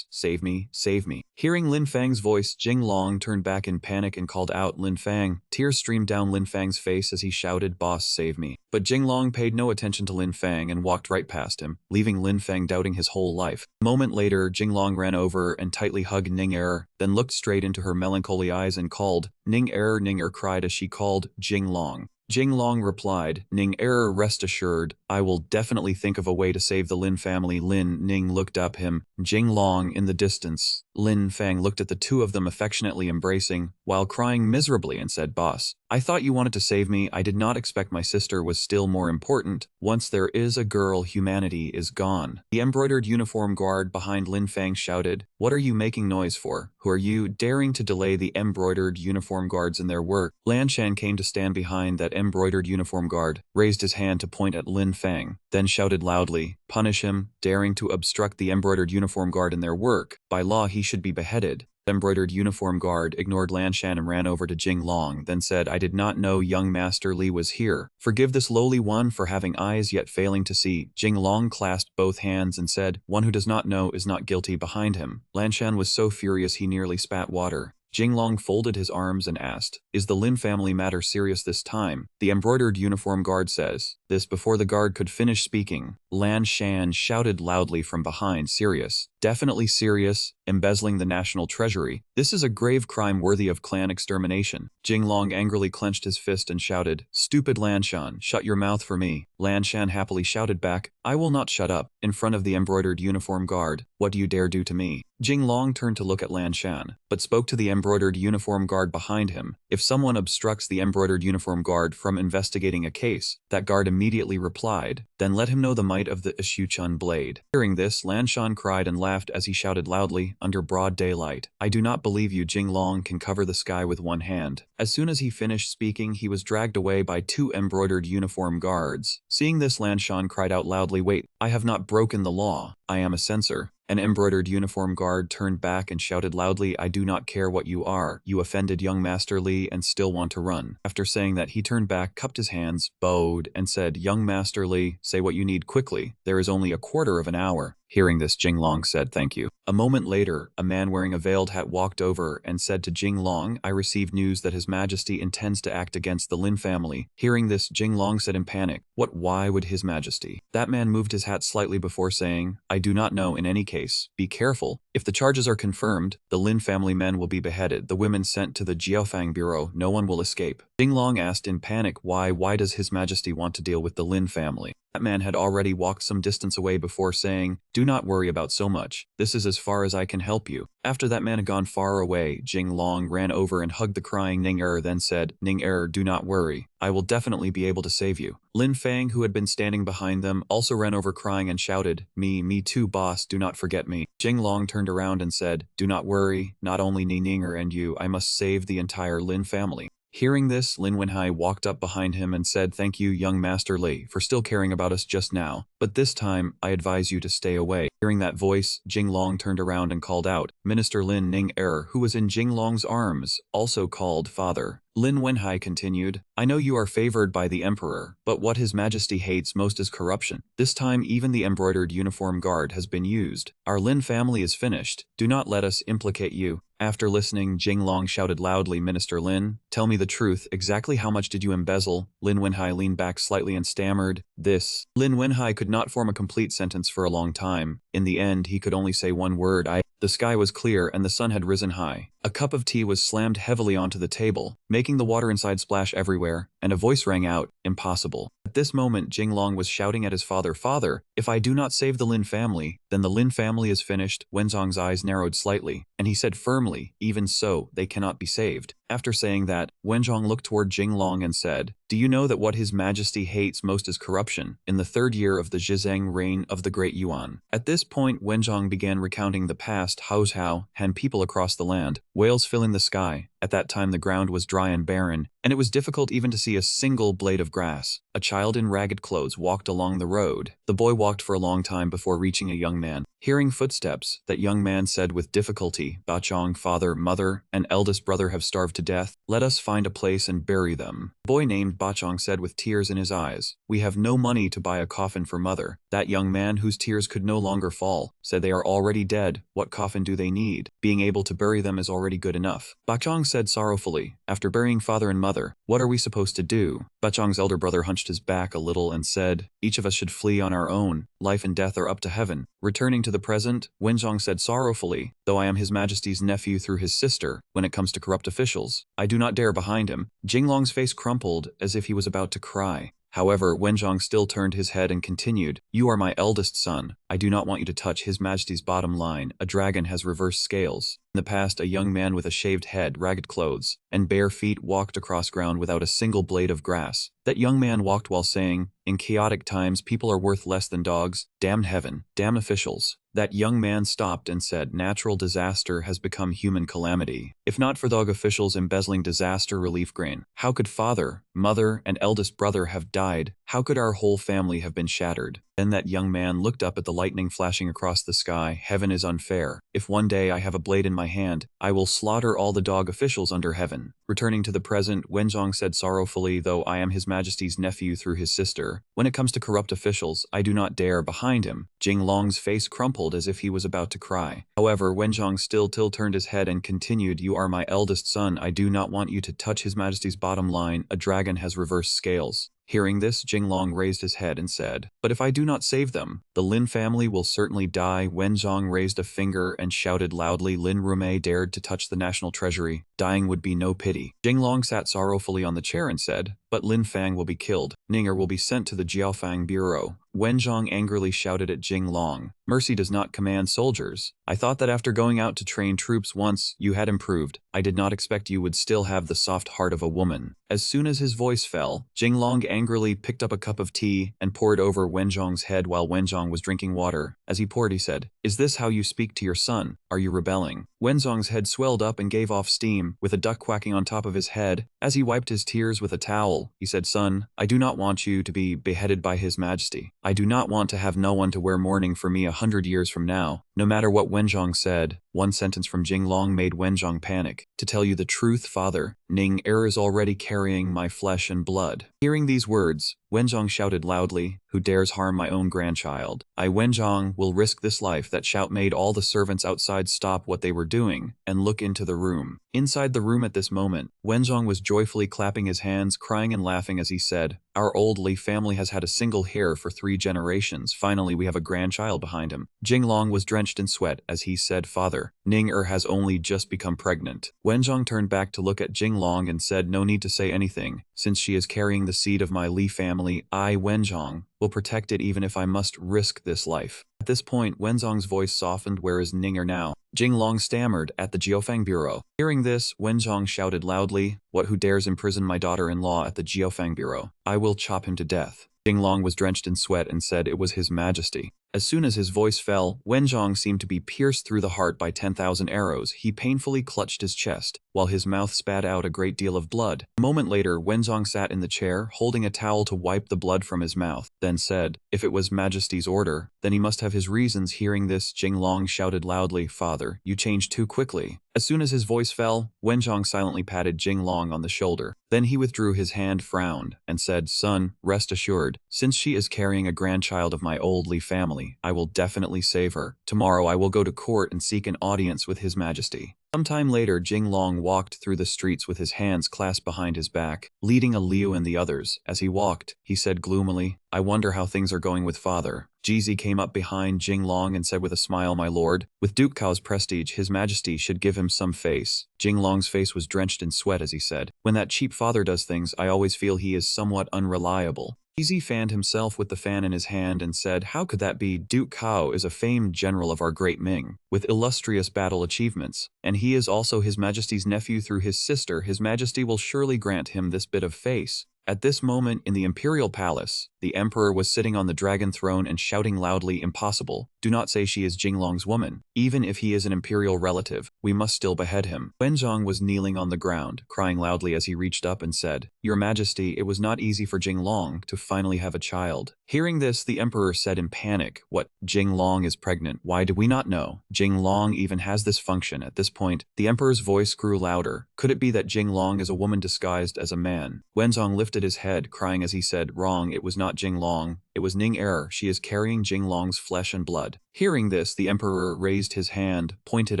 save me, save me. Hearing Lin Fang's voice, Jinglong turned back in panic and called out, Lin Fang. Tears streamed down Lin Fang's face as he shouted, boss, save me. But Jinglong paid no attention to Lin Fang and walked right past him, leaving Lin Fang doubting his whole life. A moment later, Jinglong ran over and tightly hugged Ning Er, then looked straight into her melancholy eyes and called, Ning Er cried as she called, Jinglong. Jinglong replied, Ning error, rest assured, I will definitely think of a way to save the Lin family. Lin Ning looked up him, Jinglong in the distance. Lin Fang looked at the two of them affectionately embracing, while crying miserably and said, Boss, I thought you wanted to save me. I did not expect my sister was still more important. Once there is a girl, humanity is gone. The embroidered uniform guard behind Lin Fang shouted, What are you making noise for? Who are you, daring to delay the embroidered uniform guards in their work? Lan Shan came to stand behind that embroidered uniform guard, raised his hand to point at Lin Fang, then shouted loudly, Punish him, daring to obstruct the embroidered uniform guard in their work. By law he should be beheaded. The embroidered uniform guard ignored Lan Shan and ran over to Jinglong, then said, I did not know young Master Li was here. Forgive this lowly one for having eyes yet failing to see. Jinglong clasped both hands and said, One who does not know is not guilty. Behind him, Lan Shan was so furious he nearly spat water. Jinglong folded his arms and asked, Is the Lin family matter serious this time? The embroidered uniform guard says. This before the guard could finish speaking. Lan Shan shouted loudly from behind, Serious. Definitely serious, embezzling the national treasury. This is a grave crime worthy of clan extermination. Jinglong angrily clenched his fist and shouted, Stupid Lan Shan, shut your mouth for me. Lan Shan happily shouted back, I will not shut up, in front of the embroidered uniform guard. What do you dare do to me? Jinglong turned to look at Lan Shan, but spoke to the embroidered uniform guard behind him. If someone obstructs the embroidered uniform guard from investigating a case, that guard immediately replied, Then let him know the might of the Ishuchun blade. Hearing this, Lan Shan cried and laughed as he shouted loudly, under broad daylight, I do not believe you. Jinglong can cover the sky with one hand. As soon as he finished speaking, he was dragged away by two embroidered uniform guards. Seeing this, Lan Shan cried out loudly, Wait, I have not broken the law. I am a censor. An embroidered uniform guard turned back and shouted loudly, I do not care what you are. You offended young Master Li and still want to run. After saying that, he turned back, cupped his hands, bowed, and said, Young Master Li, say what you need quickly. There is only a quarter of an hour. Hearing this, Jinglong said, Thank you. A moment later, a man wearing a veiled hat walked over and said to Jinglong, I received news that His Majesty intends to act against the Lin family. Hearing this, Jinglong said in panic, What? Why would His Majesty? That man moved his hat slightly before saying, I do not know. In any case, be careful. If the charges are confirmed, the Lin family men will be beheaded, the women sent to the Jiaofang Bureau, no one will escape. Jinglong asked in panic, Why does His Majesty want to deal with the Lin family? That man had already walked some distance away before saying, Do not worry about so much. This is as far as I can help you. After that man had gone far away, Jinglong ran over and hugged the crying Ning Er, then said, Ning Er, do not worry. I will definitely be able to save you. Lin Fang, who had been standing behind them, also ran over crying and shouted, Me too, boss, do not forget me. Jinglong turned around and said, Do not worry, not only Ning Er and you, I must save the entire Lin family. Hearing this, Lin Wenhai walked up behind him and said, Thank you, young Master Li, for still caring about us just now, but this time, I advise you to stay away. Hearing that voice, Jinglong turned around and called out, Minister Lin Ning Er, who was in Jinglong's arms, also called father. Lin Wenhai continued, I know you are favored by the Emperor, but what His Majesty hates most is corruption. This time even the embroidered uniform guard has been used. Our Lin family is finished. Do not let us implicate you. After listening, Jinglong shouted loudly, Minister Lin, tell me the truth, exactly how much did you embezzle? Lin Wenhai leaned back slightly and stammered, This. Lin Wenhai could not form a complete sentence for a long time. In the end, he could only say one word, The sky was clear and the sun had risen high. A cup of tea was slammed heavily onto the table, making the water inside splash everywhere, and a voice rang out, Impossible. At this moment, Jinglong was shouting at his father, Father, if I do not save the Lin family, then the Lin family is finished. Wenzong's eyes narrowed slightly, and he said firmly, Even so, they cannot be saved. After saying that, Wenzhong looked toward Jinglong and said, Do you know that what His Majesty hates most is corruption, in the 3rd year of the Zhizeng reign of the Great Yuan? At this point, Wenzhong began recounting the past Haozhao Han people across the land, whales filling the sky. At that time the ground was dry and barren, and it was difficult even to see a single blade of grass. A child in ragged clothes walked along the road. The boy walked for a long time before reaching a young man. Hearing footsteps, that young man said with difficulty, Bachong, father, mother, and eldest brother have starved to death. Let us find a place and bury them. The boy named Bachong said with tears in his eyes, We have no money to buy a coffin for mother. That young man, whose tears could no longer fall, said they are already dead. What coffin do they need? Being able to bury them is already good enough. Bachong said sorrowfully, After burying father and mother, what are we supposed to do? Bachong's elder brother hunched his back a little and said, Each of us should flee on our own. life and death are up to heaven. Returning to the present, Wenzhong said sorrowfully, though I am His Majesty's nephew through his sister, when it comes to corrupt officials, I do not dare behind him. Jinglong's face crumpled as if he was about to cry. However, Wenzhong still turned his head and continued, You are my eldest son. I do not want you to touch His Majesty's bottom line. A dragon has reversed scales. In the past, a young man with a shaved head, ragged clothes, and bare feet walked across ground without a single blade of grass. That young man walked while saying, In chaotic times, people are worth less than dogs. Damn heaven, damn officials. That young man stopped and said, Natural disaster has become human calamity. If not for dog officials embezzling disaster relief grain, how could father, mother, and eldest brother have died? How could our whole family have been shattered? Then that young man looked up at the lightning flashing across the sky. Heaven is unfair. If one day I have a blade in my hand, I will slaughter all the dog officials under heaven. Returning to the present, Wenzhong said sorrowfully, though I am His Majesty's nephew through his sister, when it comes to corrupt officials, I do not dare behind him. Jinglong's face crumpled as if he was about to cry. However, Wenzhong still turned his head and continued, You are my eldest son. I do not want you to touch His Majesty's bottom line. A dragon has reversed scales. Hearing this, Jinglong raised his head and said, But if I do not save them, the Lin family will certainly die. Wenzhong raised a finger and shouted loudly, Lin Rumei dared to touch the national treasury. Dying would be no pity. Jinglong sat sorrowfully on the chair and said, But Lin Fang will be killed. Ninger will be sent to the Jiaofang Bureau. Wenzhong angrily shouted at Jinglong, Mercy does not command soldiers. I thought that after going out to train troops once, you had improved. I did not expect you would still have the soft heart of a woman. As soon as his voice fell, Jinglong angrily picked up a cup of tea and poured over Wenzhong's head while Wenzhong was drinking water. As he poured, he said, Is this how you speak to your son? Are you rebelling? Wenzhong's head swelled up and gave off steam, with a duck quacking on top of his head. As he wiped his tears with a towel, he said, Son, I do not want you to be beheaded by His Majesty. I do not want to have no one to wear mourning for me 100 years from now. No matter what Wenzhong said, one sentence from Jinglong made Wenzhong panic. To tell you the truth, father, Ning Er is already carrying my flesh and blood. Hearing these words, Wenzhong shouted loudly, Who dares harm my own grandchild? I, Wenzhong, will risk this life. That shout made all the servants outside stop what they were doing and look into the room. Inside the room at this moment, Wenzhong was joyfully clapping his hands, crying and laughing as he said, Our old Li family has had a single heir for 3 generations. Finally, we have a grandchild behind him. Jinglong was drenched in sweat as he said, Father, Ning Er has only just become pregnant. Wenzhong turned back to look at Jinglong and said, No need to say anything. Since she is carrying the seed of my Li family, I, Wenzhong, will protect it even if I must risk this life. At this point, Wenzhong's voice softened. Where is Ning Er now? Jinglong stammered, At the Jiaofang Bureau. Hearing this, Wenzhong shouted loudly, What, who dares imprison my daughter-in-law at the Jiaofang Bureau? I will chop him to death. Jinglong was drenched in sweat and said it was His Majesty. As soon as his voice fell, Wenzhong seemed to be pierced through the heart by 10,000 arrows. He painfully clutched his chest, while his mouth spat out a great deal of blood. A moment later, Wenzhong sat in the chair, holding a towel to wipe the blood from his mouth, then said, If it was Majesty's order, then he must have his reasons. Hearing this, Jinglong shouted loudly, Father, you changed too quickly. As soon as his voice fell, Wenzhong silently patted Jinglong on the shoulder. Then he withdrew his hand, frowned, and said, Son, rest assured, since she is carrying a grandchild of my old Li family, I will definitely save her. Tomorrow I will go to court and seek an audience with His Majesty. Sometime later, Jinglong walked through the streets with his hands clasped behind his back, leading a Liu and the others. As he walked, he said gloomily, I wonder how things are going with father. Jizi came up behind Jinglong and said with a smile, My lord, with Duke Kao's prestige, His Majesty should give him some face. Jinglong's face was drenched in sweat as he said, When that cheap father does things, I always feel he is somewhat unreliable. Jizi fanned himself with the fan in his hand and said, How could that be? Duke Kao is a famed general of our great Ming, with illustrious battle achievements, and he is also His Majesty's nephew through his sister. His Majesty will surely grant him this bit of face. At this moment in the imperial palace, the emperor was sitting on the dragon throne and shouting loudly, Impossible, do not say she is Jinglong's woman. Even if he is an imperial relative, we must still behead him. Wenzhong was kneeling on the ground, crying loudly as he reached up and said, Your Majesty, it was not easy for Jinglong to finally have a child. Hearing this, the emperor said in panic, What, Jinglong is pregnant? Why do we not know? Jinglong even has this function. At this point, the emperor's voice grew louder. Could it be that Jinglong is a woman disguised as a man? Wenzhong lifted his head, crying as he said, Wrong, it was not Jinglong. It was Ning Er. She is carrying Jinglong's flesh and blood. Hearing this, the emperor raised his hand, pointed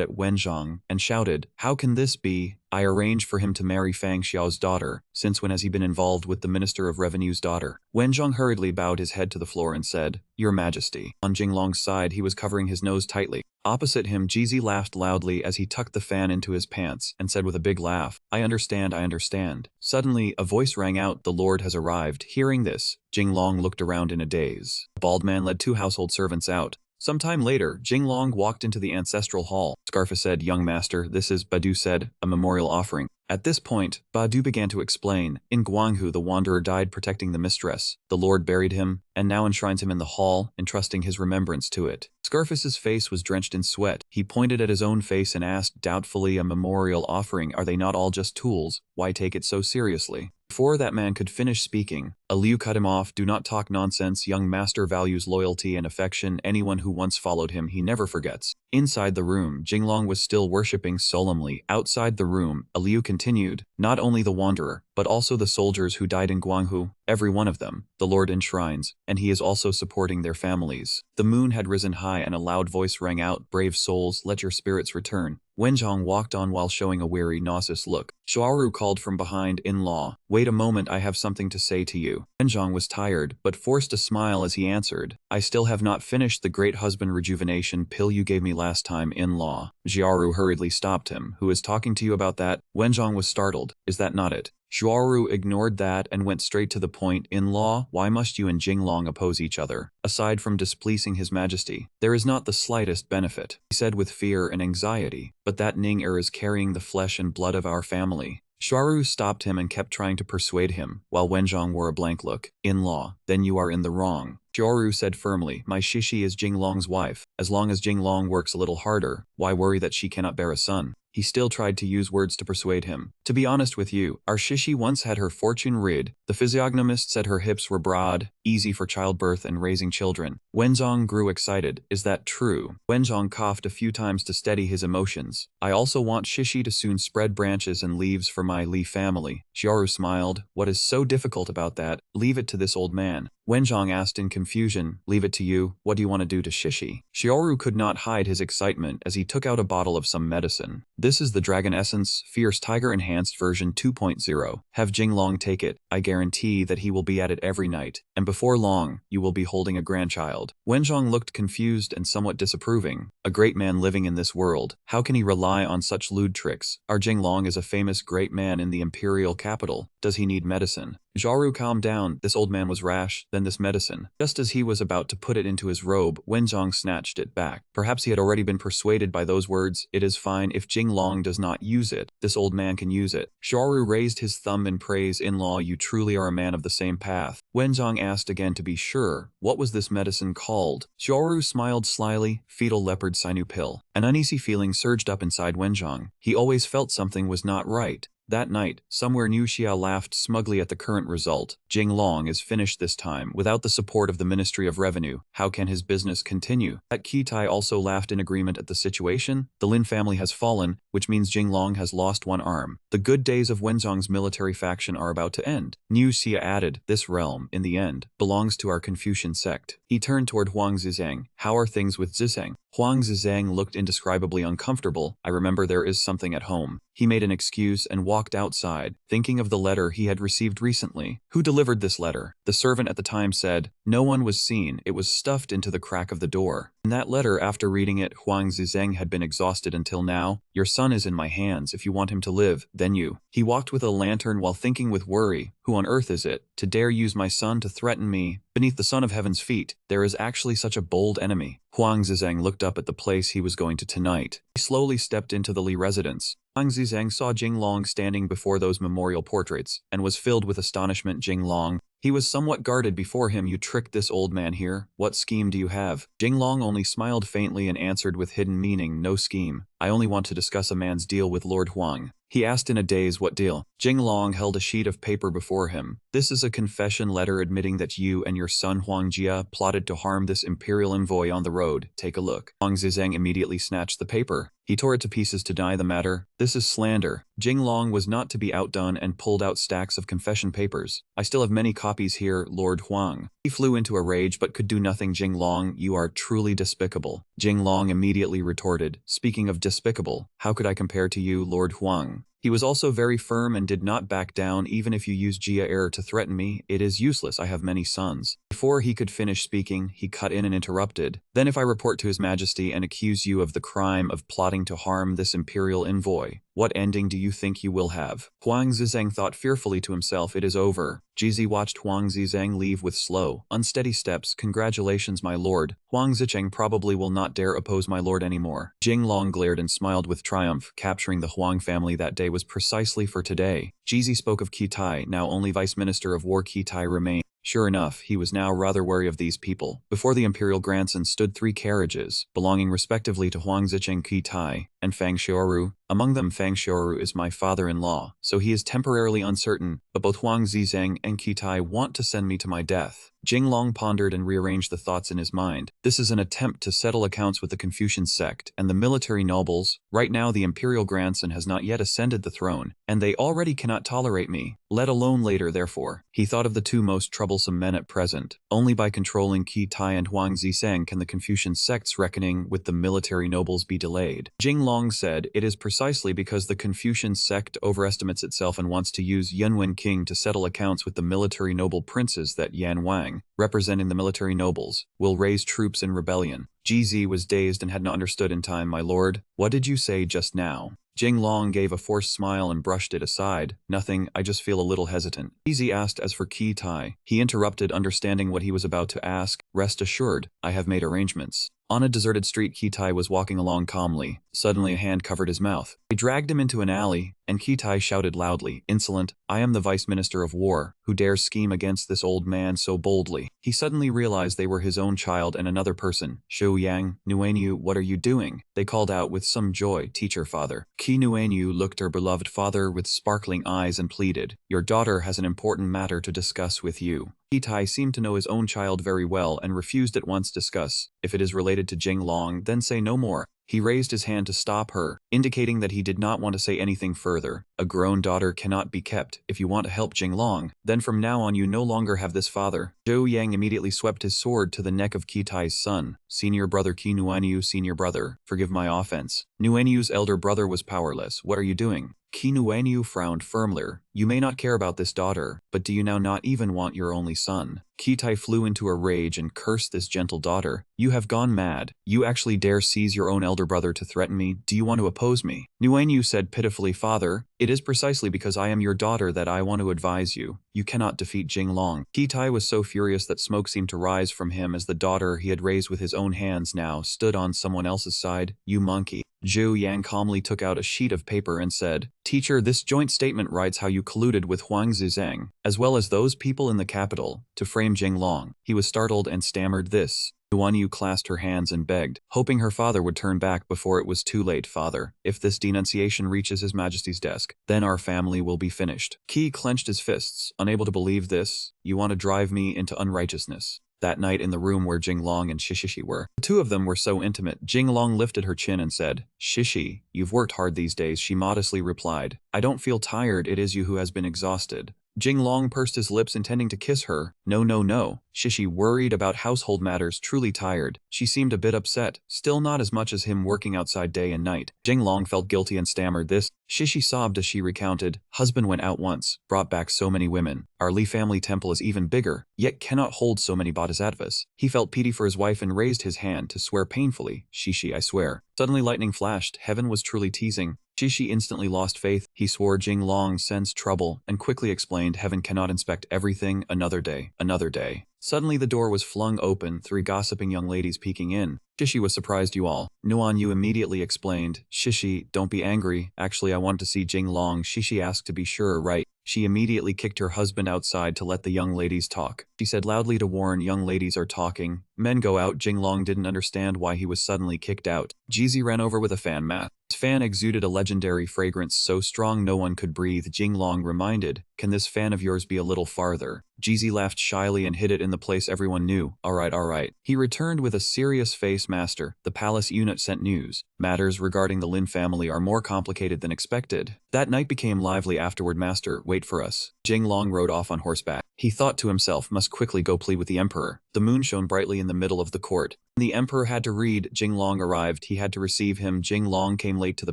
at Wenzhong, and shouted, "How can this be? I arranged for him to marry Fang Xiao's daughter. Since when has he been involved with the Minister of Revenue's daughter?" Wenzhong hurriedly bowed his head to the floor and said, "Your Majesty." On Jinglong's side, he was covering his nose tightly. Opposite him, Jizi laughed loudly as he tucked the fan into his pants and said with a big laugh, I understand, I understand." Suddenly, a voice rang out, "The Lord has arrived." Hearing this, Jinglong looked around in a daze. The bald man led 2 household servants out. Some time later, Jinglong walked into the ancestral hall. Scarfa said, "Young master, this is," Badu said, "a memorial offering." At this point, Badu began to explain, "In Guanghu, the wanderer died protecting the mistress. The Lord buried him, and now enshrines him in the hall, entrusting his remembrance to it." Scarfa's face was drenched in sweat. He pointed at his own face and asked doubtfully, "A memorial offering, are they not all just tools? Why take it so seriously?" Before that man could finish speaking, Liu cut him off. "Do not talk nonsense. Young master values loyalty and affection. Anyone who once followed him, he never forgets." Inside the room, Jinglong was still worshipping solemnly. Outside the room, Liu continued, "Not only the wanderer, but also the soldiers who died in Guanghu, every one of them, the Lord enshrines, and he is also supporting their families." The moon had risen high and a loud voice rang out, "Brave souls, let your spirits return." Wenzhong walked on while showing a weary, nauseous look. Xiaoru called from behind, "In-law, wait a moment, I have something to say to you." Wenzhong was tired, but forced a smile as he answered, "I still have not finished the great husband rejuvenation pill you gave me last time, in-law." Xiaoru hurriedly stopped him. "Who is talking to you about that?" Wenzhong was startled. "Is that not it?" Xiaoru ignored that and went straight to the point, "In-law, why must you and Jinglong oppose each other? Aside from displeasing his majesty, there is not the slightest benefit," he said with fear and anxiety, "but that Ning Er is carrying the flesh and blood of our family." Xiaoru stopped him and kept trying to persuade him, while Wenzhong wore a blank look. "In-law, then you are in the wrong." Xiaoru said firmly, "My Shishi is Jinglong's wife. As long as Jinglong works a little harder, why worry that she cannot bear a son?" He still tried to use words to persuade him. "To be honest with you, our Shishi once had her fortune rid. The physiognomist said her hips were broad, easy for childbirth and raising children." Wenzhong grew excited. "Is that true?" Wenzhong coughed a few times to steady his emotions. "I also want Shishi to soon spread branches and leaves for my Li family." Xiaoru smiled. "What is so difficult about that? Leave it to this old man." Wenzhong asked in confusion, "Leave it to you? What do you want to do to Shishi?" Xiaoru could not hide his excitement as he took out a bottle of some medicine. "This is the Dragon Essence, Fierce Tiger Enhanced version 2.0. Have Jinglong take it. I guarantee that he will be at it every night, and before long, you will be holding a grandchild." Wenzhong looked confused and somewhat disapproving. A great man living in this world, how can he rely on such lewd tricks? Our Jinglong is a famous great man in the imperial capital. Does he need medicine? Xiaoru calmed down. This old man was rash, then this medicine. Just as he was about to put it into his robe, Wenzhong snatched it back. Perhaps he had already been persuaded by those words. "It is fine if Jinglong does not use it. This old man can use it." Xiaoru raised his thumb in praise. "In-law, you truly are a man of the same path." Wenzhong asked again to be sure, "What was this medicine called?" Xiaoru smiled slyly, "Fetal leopard sinew pill." An uneasy feeling surged up inside Wenzhong. He always felt something was not right. That night, somewhere Niu Xia laughed smugly at the current result. Jinglong is finished this time. Without the support of the Ministry of Revenue, how can his business continue? That Kitai also laughed in agreement at the situation. The Lin family has fallen, which means Jinglong has lost one arm. The good days of Wenzhong's military faction are about to end. Niu Xia added, "This realm, in the end, belongs to our Confucian sect." He turned toward Huang Zizang. "How are things with Zizang?" Huang Zizang looked indescribably uncomfortable. "I remember there is something at home." He made an excuse and walked outside, thinking of the letter he had received recently. Who delivered this letter? The servant at the time said, "No one was seen. It was stuffed into the crack of the door." In that letter, after reading it, Huang Zizeng had been exhausted until now. "Your son is in my hands. If you want him to live, then you." He walked with a lantern while thinking with worry, "Who on earth is it, to dare use my son to threaten me? Beneath the sun of heaven's feet, there is actually such a bold enemy." Huang Zizeng looked up at the place he was going to tonight. He slowly stepped into the Li residence. Huang Zizeng saw Jinglong standing before those memorial portraits, and was filled with astonishment. "Jinglong." He was somewhat guarded before him. "You tricked this old man here. What scheme do you have?" Jinglong only smiled faintly and answered with hidden meaning, "No scheme. I only want to discuss a man's deal with Lord Huang. He asked in a daze, what deal? Jinglong held a sheet of paper before him. This is a confession letter admitting that you and your son Huang Jia plotted to harm this imperial envoy on the road. Take a look. Huang Zizeng immediately snatched the paper. He tore it to pieces to deny the matter. This is slander. Jinglong was not to be outdone and pulled out stacks of confession papers. I still have many copies here, Lord Huang. He flew into a rage but could do nothing. Jinglong, you are truly despicable. Jinglong immediately retorted, speaking of despicable, how could I compare to you, Lord Huang? He was also very firm and did not back down. Even if you use Jia error to threaten me, it is useless. I have many sons. Before he could finish speaking, he cut in and interrupted. Then if I report to His Majesty and accuse you of the crime of plotting to harm this imperial envoy, what ending do you think you will have? Huang Zizeng thought fearfully to himself, it is over. Jizi watched Huang Zizeng leave with slow, unsteady steps. Congratulations, my lord. Huang Zicheng probably will not dare oppose my lord anymore. Jinglong glared and smiled with triumph. Capturing the Huang family that day was precisely for today. Jizi spoke of Qi Tai, now only Vice Minister of War. Qi Tai remained. Sure enough, he was now rather wary of these people. Before the imperial grandson stood 3 carriages, belonging respectively to Huang Zicheng, Qi Tai, and Fang Xiaoru. Among them, Fang Xiaoru is my father-in-law, so he is temporarily uncertain, but both Huang Zizeng and Qi Tai want to send me to my death. Jinglong pondered and rearranged the thoughts in his mind. This is an attempt to settle accounts with the Confucian sect and the military nobles. Right now the imperial grandson has not yet ascended the throne, and they already cannot tolerate me, let alone later. Therefore, he thought of the 2 most troublesome men at present. Only by controlling Qi Tai and Huang Zizeng can the Confucian sect's reckoning with the military nobles be delayed. Jinglong said, it is precisely because the Confucian sect overestimates itself and wants to use Yunwen King to settle accounts with the military noble princes that Yan Wang, representing the military nobles, will raise troops in rebellion. GZ was dazed and had not understood in time. My lord, what did you say just now? Jinglong gave a forced smile and brushed it aside. Nothing, I just feel a little hesitant. GZ asked. As for Qi Tai, he interrupted, understanding what he was about to ask. Rest assured, I have made arrangements. On a deserted street, Qi Tai was walking along calmly. Suddenly a hand covered his mouth. They dragged him into an alley, and Qi Tai shouted loudly, insolent, I am the Vice Minister of War, who dares scheme against this old man so boldly. He suddenly realized they were his own child and another person. Shu Yang, Nuanyu, what are you doing? They called out with some joy. Teacher, father. Qi Nuanyu looked her beloved father with sparkling eyes and pleaded, your daughter has an important matter to discuss with you. Qi Tai seemed to know his own child very well and refused at once discuss. If it is related to Jinglong, then say no more. He raised his hand to stop her, indicating that he did not want to say anything further. A grown daughter cannot be kept. If you want to help Jinglong, then from now on you no longer have this father. Zhou Yang immediately swept his sword to the neck of Qi Tai's son. Senior brother Qi Nuanyu, senior brother, forgive my offense. Nuanyu's elder brother was powerless. What are you doing? Qi Nuanyu frowned firmly. You may not care about this daughter, but do you now not even want your only son? Qi Tai flew into a rage and cursed this gentle daughter. You have gone mad. You actually dare seize your own elder brother to threaten me? Do you want to oppose me? Nuanyu said pitifully, Father, it is precisely because I am your daughter that I want to advise you. You cannot defeat Jinglong. Qi Tai was so furious that smoke seemed to rise from him as the daughter he had raised with his own hands now stood on someone else's side. You monkey. Zhou Yang calmly took out a sheet of paper and said, Teacher, this joint statement writes how you colluded with Huang Zizeng, as well as those people in the capital, to frame Jinglong. He was startled and stammered this. Nuanyu clasped her hands and begged, hoping her father would turn back before it was too late. Father, if this denunciation reaches His Majesty's desk, then our family will be finished. Qi clenched his fists, unable to believe this. You want to drive me into unrighteousness. That night in the room where Jinglong and Shishi were, the 2 of them were so intimate. Jinglong lifted her chin and said, Shishi, you've worked hard these days. She modestly replied, I don't feel tired, it is you who has been exhausted. Jinglong pursed his lips intending to kiss her. No, no, no. Shishi, worried about household matters, truly tired. She seemed a bit upset, still not as much as him working outside day and night. Jinglong felt guilty and stammered this. Shishi sobbed as she recounted, husband went out once, brought back so many women. Our Li family temple is even bigger, yet cannot hold so many bodhisattvas. He felt pity for his wife and raised his hand to swear painfully, Shishi, I swear. Suddenly lightning flashed. Heaven was truly teasing. Shishi instantly lost faith. He swore Jinglong sensed trouble and quickly explained heaven cannot inspect everything. Another day, another day. Suddenly the door was flung open, 3 gossiping young ladies peeking in. Shishi was surprised you all. Nuan Yu immediately explained, Shishi, don't be angry. Actually, I want to see Jinglong. Shishi asked to be sure, right? She immediately kicked her husband outside to let the young ladies talk. She said loudly to warn young ladies are talking. Men go out. Jinglong didn't understand why he was suddenly kicked out. Jizi ran over with a fan mat. His fan exuded a legendary fragrance so strong no one could breathe. Jinglong reminded, can this fan of yours be a little farther? Jizi laughed shyly and hid it in the place everyone knew. Alright. He returned with a serious face. Master, the palace unit sent news. Matters regarding the Lin family are more complicated than expected. That night became lively afterward. Master, wait for us. Jinglong rode off on horseback. He thought to himself, must quickly go plead with the emperor. The moon shone brightly in the middle of the court. The emperor had to read. Jinglong arrived. He had to receive him. Jinglong came late to the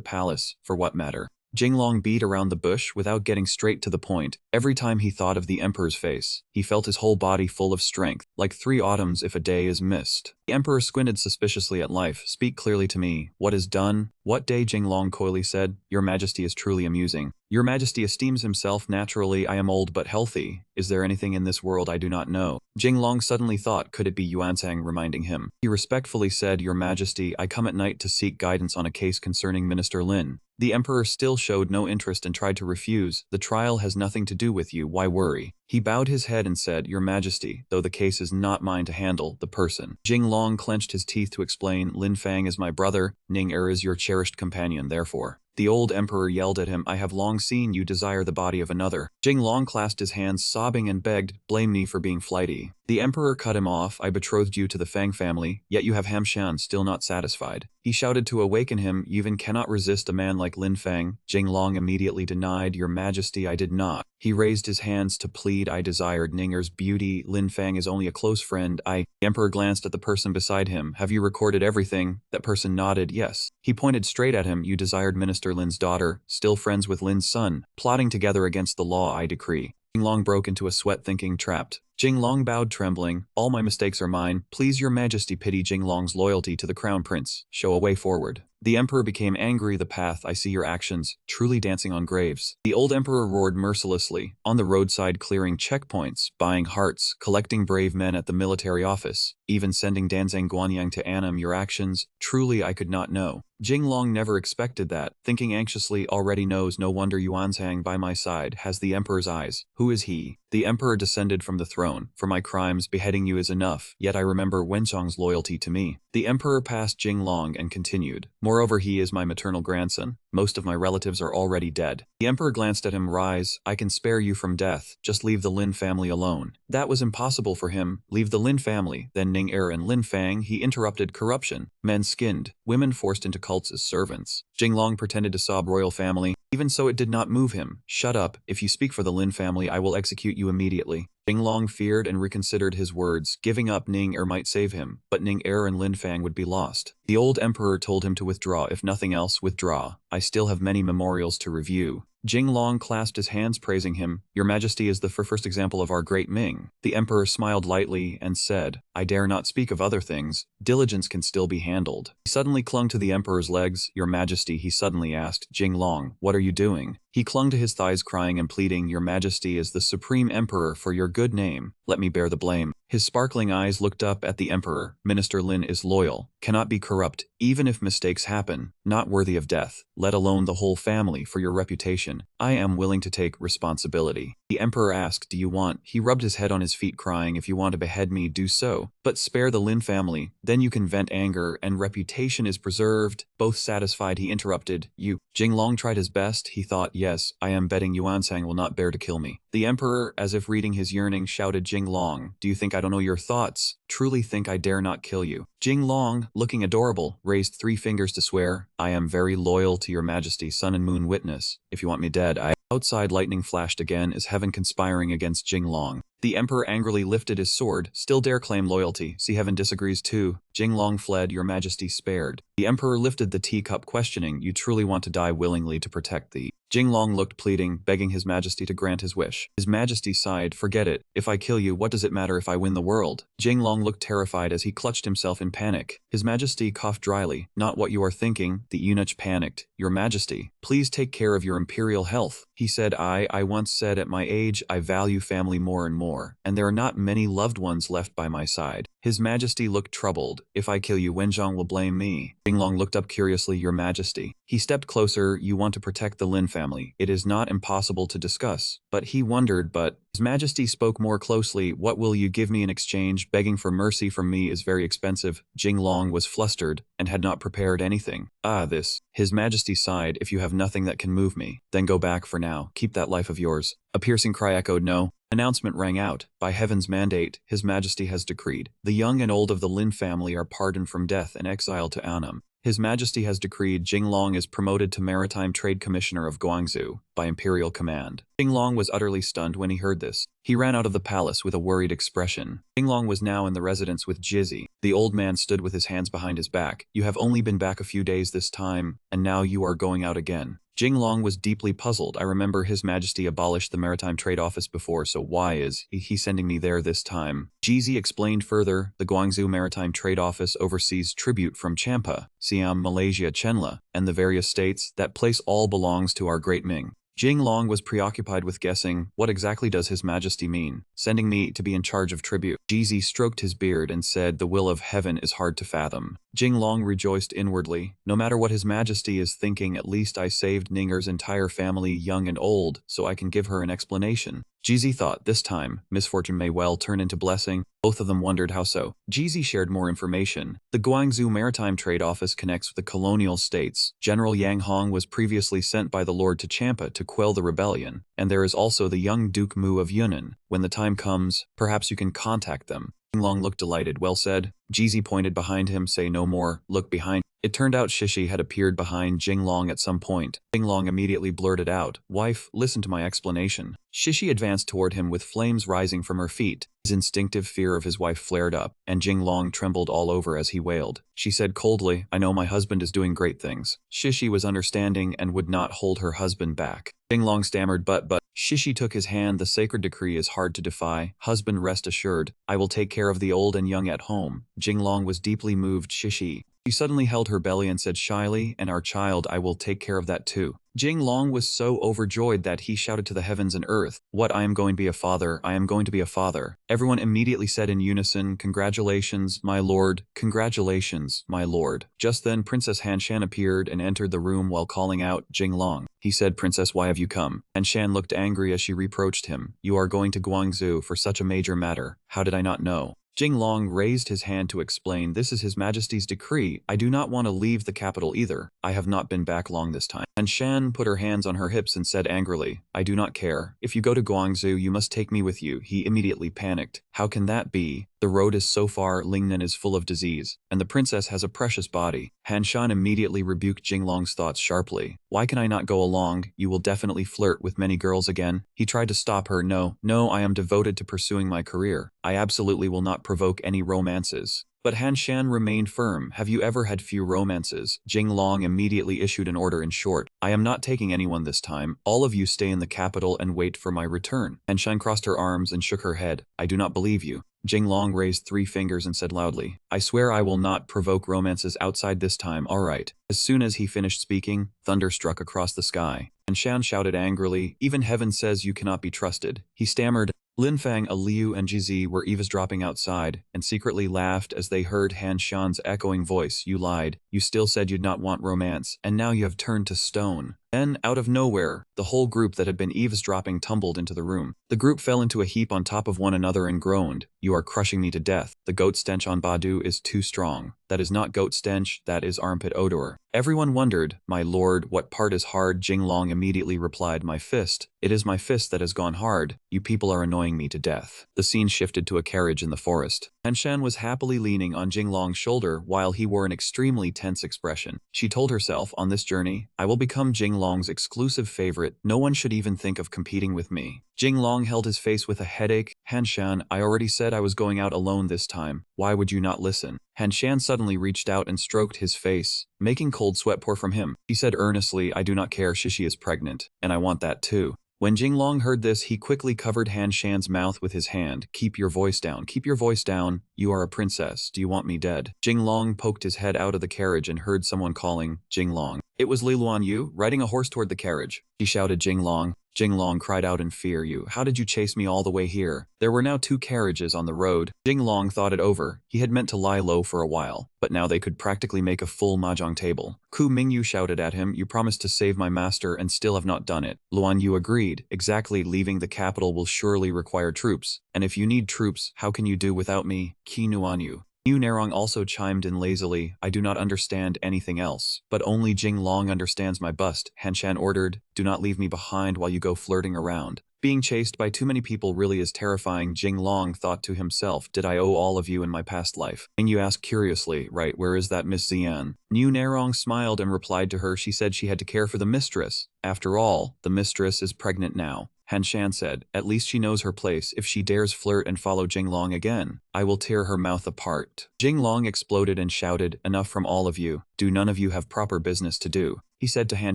palace. For what matter? Jinglong beat around the bush without getting straight to the point. Every time he thought of the emperor's face, he felt his whole body full of strength, like 3 autumns if a day is missed. The emperor squinted suspiciously at life. Speak clearly to me. What is done? What day? Jinglong coyly said. Your Majesty is truly amusing. Your Majesty esteems himself naturally. I am old but healthy. Is there anything in this world I do not know? Jinglong suddenly thought, could it be Yuansang reminding him? He respectfully said, Your Majesty, I come at night to seek guidance on a case concerning Minister Lin. The emperor still showed no interest and tried to refuse. The trial has nothing to do with you. Why worry? He bowed his head and said, Your Majesty, though the case is not mine to handle, the person. Jinglong clenched his teeth to explain, Lin Fang is my brother, Ning Er is your cherished companion, therefore. The old emperor yelled at him, I have long seen you desire the body of another. Jinglong clasped his hands, sobbing and begged, blame me for being flighty. The emperor cut him off, I betrothed you to the Fang family, yet you have Hamshan still not satisfied. He shouted to awaken him, you even cannot resist a man like Lin Fang. Jinglong immediately denied, Your Majesty, I did not. He raised his hands to plead, I desired Ninger's beauty. Lin Fang is only a close friend. The emperor glanced at the person beside him. Have you recorded everything? That person nodded, yes. He pointed straight at him. You desired Minister Lin's daughter, still friends with Lin's son, plotting together against the law. I decree. Jinglong broke into a sweat, thinking trapped. Jinglong bowed, trembling. All my mistakes are mine. Please, Your Majesty, pity Jinglong's loyalty to the crown prince. Show a way forward. The emperor became angry. The path, I see your actions, truly dancing on graves. The old emperor roared mercilessly. On the roadside, clearing checkpoints, buying hearts, collecting brave men at the military office, even sending Danzang Guanyang to Annam. Your actions, truly I could not know. Jinglong never expected that, thinking anxiously, already knows, no wonder Yuanzhang by my side has the emperor's eyes. Who is he? The emperor descended from the throne. For my crimes, beheading you is enough, yet I remember Wenchong's loyalty to me. The emperor passed Jinglong and continued. Moreover, he is my maternal grandson. Most of my relatives are already dead. The emperor glanced at him. Rise, I can spare you from death. Just leave the Lin family alone. That was impossible for him. Leave the Lin family, then Ning Er and Lin Fang. He interrupted. Corruption. Men skinned. Women forced into cults as servants. Jinglong pretended to sob. Royal family. Even so, it did not move him. Shut up. If you speak for the Lin family, I will execute you immediately. Jinglong feared and reconsidered his words. Giving up Ning Er might save him, but Ning Er and Lin Fang would be lost. The old emperor told him to withdraw. If nothing else, withdraw. I still have many memorials to review. Jinglong clasped his hands, praising him. Your Majesty is the first example of our great Ming. The emperor smiled lightly and said, I dare not speak of other things. Diligence can still be handled. He suddenly clung to the emperor's legs. Your Majesty, he suddenly asked, Jinglong, what are you doing? He clung to his thighs, crying and pleading, Your Majesty is the supreme emperor. For your good name, let me bear the blame. His sparkling eyes looked up at the emperor. Minister Lin is loyal, cannot be corrupt, even if mistakes happen, not worthy of death, let alone the whole family. For your reputation, I am willing to take responsibility. The emperor asked, Do you want? He rubbed his head on his feet, crying, If you want to behead me, do so, but spare the Lin family, then you can vent anger and reputation is preserved. Both satisfied, he interrupted, You. Jinglong tried his best. He thought, yes, I am betting Yuansang will not bear to kill me. The emperor, as if reading his yearning, shouted, Jinglong, do you think I don't know your thoughts? Truly think I dare not kill you? Jinglong, looking adorable, raised 3 fingers to swear, I am very loyal to your Majesty, sun and moon witness. If you want me dead, I... Outside lightning flashed again. Is heaven conspiring against Jinglong? The emperor angrily lifted his sword. Still dare claim loyalty. See, heaven disagrees too. Jinglong fled. Your Majesty spared. The emperor lifted the teacup, questioning, You truly want to die willingly to protect the... Jinglong looked pleading, begging His Majesty to grant his wish. His Majesty sighed, forget it. If I kill you, what does it matter if I win the world? Jinglong looked terrified as he clutched himself in panic. His Majesty coughed dryly. Not what you are thinking. The eunuch panicked. Your Majesty, please take care of your imperial health. He said, I once said at my age I value family more and more, and there are not many loved ones left by my side. His Majesty looked troubled. If I kill you, Wenjiang will blame me. Jinglong looked up curiously. Your Majesty. He stepped closer. You want to protect the Lin family. It is not impossible to discuss. But he wondered, His Majesty spoke more closely. What will you give me in exchange? Begging for mercy from me is very expensive. Jinglong was flustered and had not prepared anything. This. His Majesty sighed. If you have nothing that can move me, then go back for now. Keep that life of yours. A piercing cry echoed, no. Announcement rang out. By heaven's mandate, His Majesty has decreed. The young and old of the Lin family are pardoned from death and exiled to Annam. His Majesty has decreed Jinglong is promoted to Maritime Trade Commissioner of Guangzhou by imperial command. Jinglong was utterly stunned when he heard this. He ran out of the palace with a worried expression. Jinglong was now in the residence with Jizzy. The old man stood with his hands behind his back. You have only been back a few days this time, and now you are going out again. Jinglong was deeply puzzled. I remember His Majesty abolished the Maritime Trade Office before, so why is he sending me there this time? Jizzy explained further, the Guangzhou Maritime Trade Office oversees tribute from Champa, Siam, Malaysia, Chenla, and the various states. That place all belongs to our great Ming. Jinglong was preoccupied with guessing, what exactly does His Majesty mean, sending me to be in charge of tribute? Jizzy stroked his beard and said, the will of heaven is hard to fathom. Jinglong rejoiced inwardly. No matter what His Majesty is thinking, at least I saved Ninger's entire family, young and old, so I can give her an explanation. Jizzy thought, this time, misfortune may well turn into blessing. Both of them wondered how so. Jizzy shared more information. The Guangzhou Maritime Trade Office connects with the colonial states. General Yang Hong was previously sent by the Lord to Champa to quell the rebellion, and there is also the young Duke Mu of Yunnan. When the time comes, perhaps you can contact them. Jinglong looked delighted. Well said. Jizzy pointed behind him. Say no more. Look behind. It turned out Shishi had appeared behind Jinglong at some point. Jinglong immediately blurted out, wife, listen to my explanation. Shishi advanced toward him with flames rising from her feet. His instinctive fear of his wife flared up, and Jinglong trembled all over as he wailed. She said coldly, I know my husband is doing great things. Shishi was understanding and would not hold her husband back. Jinglong stammered, but. Shishi took his hand. The sacred decree is hard to defy. Husband, rest assured, I will take care of the old and young at home. Jinglong was deeply moved. Shishi. She suddenly held her belly and said shyly, and our child, I will take care of that too. Jinglong was so overjoyed that he shouted to the heavens and earth, what, I am going to be a father, I am going to be a father. Everyone immediately said in unison, congratulations, my lord, congratulations, my lord. Just then Princess Han Shan appeared and entered the room while calling out, Jinglong. He said, Princess, why have you come? Han Shan looked angry as she reproached him. You are going to Guangzhou for such a major matter. How did I not know? Jinglong raised his hand to explain, this is His Majesty's decree. I do not want to leave the capital either. I have not been back long this time. And Shan put her hands on her hips and said angrily, I do not care. If you go to Guangzhou, you must take me with you. He immediately panicked. How can that be? The road is so far, Lingnan is full of disease, and the princess has a precious body. Han Shan immediately rebuked Jinglong's thoughts sharply. Why can I not go along? You will definitely flirt with many girls again. He tried to stop her. No, I am devoted to pursuing my career. I absolutely will not provoke any romances. But Han Shan remained firm. Have you ever had few romances? Jinglong immediately issued an order. In short, I am not taking anyone this time. All of you stay in the capital and wait for my return. Han Shan crossed her arms and shook her head. I do not believe you. Jinglong raised 3 fingers and said loudly, I swear I will not provoke romances outside this time. All right. As soon as he finished speaking, thunder struck across the sky. And Shan shouted angrily, even heaven says you cannot be trusted. He stammered. Linfang, Aliu, and Jizi were eavesdropping outside, and secretly laughed as they heard Han Shan's echoing voice. You lied. You still said you'd not want romance, and now you have turned to stone. Then, out of nowhere, the whole group that had been eavesdropping tumbled into the room. The group fell into a heap on top of one another and groaned, You are crushing me to death. The goat stench on Badu is too strong. That is not goat stench, that is armpit odor. Everyone wondered, My lord, what part is hard? Jinglong immediately replied, My fist. It is my fist that has gone hard. You people are annoying me to death. The scene shifted to a carriage in the forest. Han Shan was happily leaning on Jinglong's shoulder while he wore an extremely tense expression. She told herself, on this journey, I will become Jinglong's exclusive favorite. No one should even think of competing with me. Jinglong held his face with a headache. Han Shan, I already said I was going out alone this time. Why would you not listen? Han Shan suddenly reached out and stroked his face, making cold sweat pour from him. He said earnestly, I do not care, Shishi is pregnant, and I want that too. When Jinglong heard this, he quickly covered Han Shan's mouth with his hand. Keep your voice down. Keep your voice down. You are a princess. Do you want me dead? Jinglong poked his head out of the carriage and heard someone calling, Jinglong. It was Li Luan Yu, riding a horse toward the carriage. He shouted, Jinglong. Jinglong cried out in fear. You, how did you chase me all the way here? There were now 2 carriages on the road. Jinglong thought it over. He had meant to lie low for a while, but now they could practically make a full mahjong table. Ku Mingyu shouted at him, you promised to save my master and still have not done it. Luan Yu agreed. Exactly, leaving the capital will surely require troops, and if you need troops, how can you do without me? Ki Nuan Yu. Yu Nerong also chimed in lazily, I do not understand anything else, but only Jinglong understands my bust. Han Shan ordered, do not leave me behind while you go flirting around. Being chased by too many people really is terrifying. Jinglong thought to himself, did I owe all of you in my past life? And you asked curiously, right, where is that Miss Xian? Yu Nerong smiled and replied to her, she said she had to care for the mistress. After all, the mistress is pregnant now. Han Shan said, at least she knows her place. If she dares flirt and follow Jinglong again, I will tear her mouth apart. Jinglong exploded and shouted, enough from all of you. Do none of you have proper business to do? He said to Han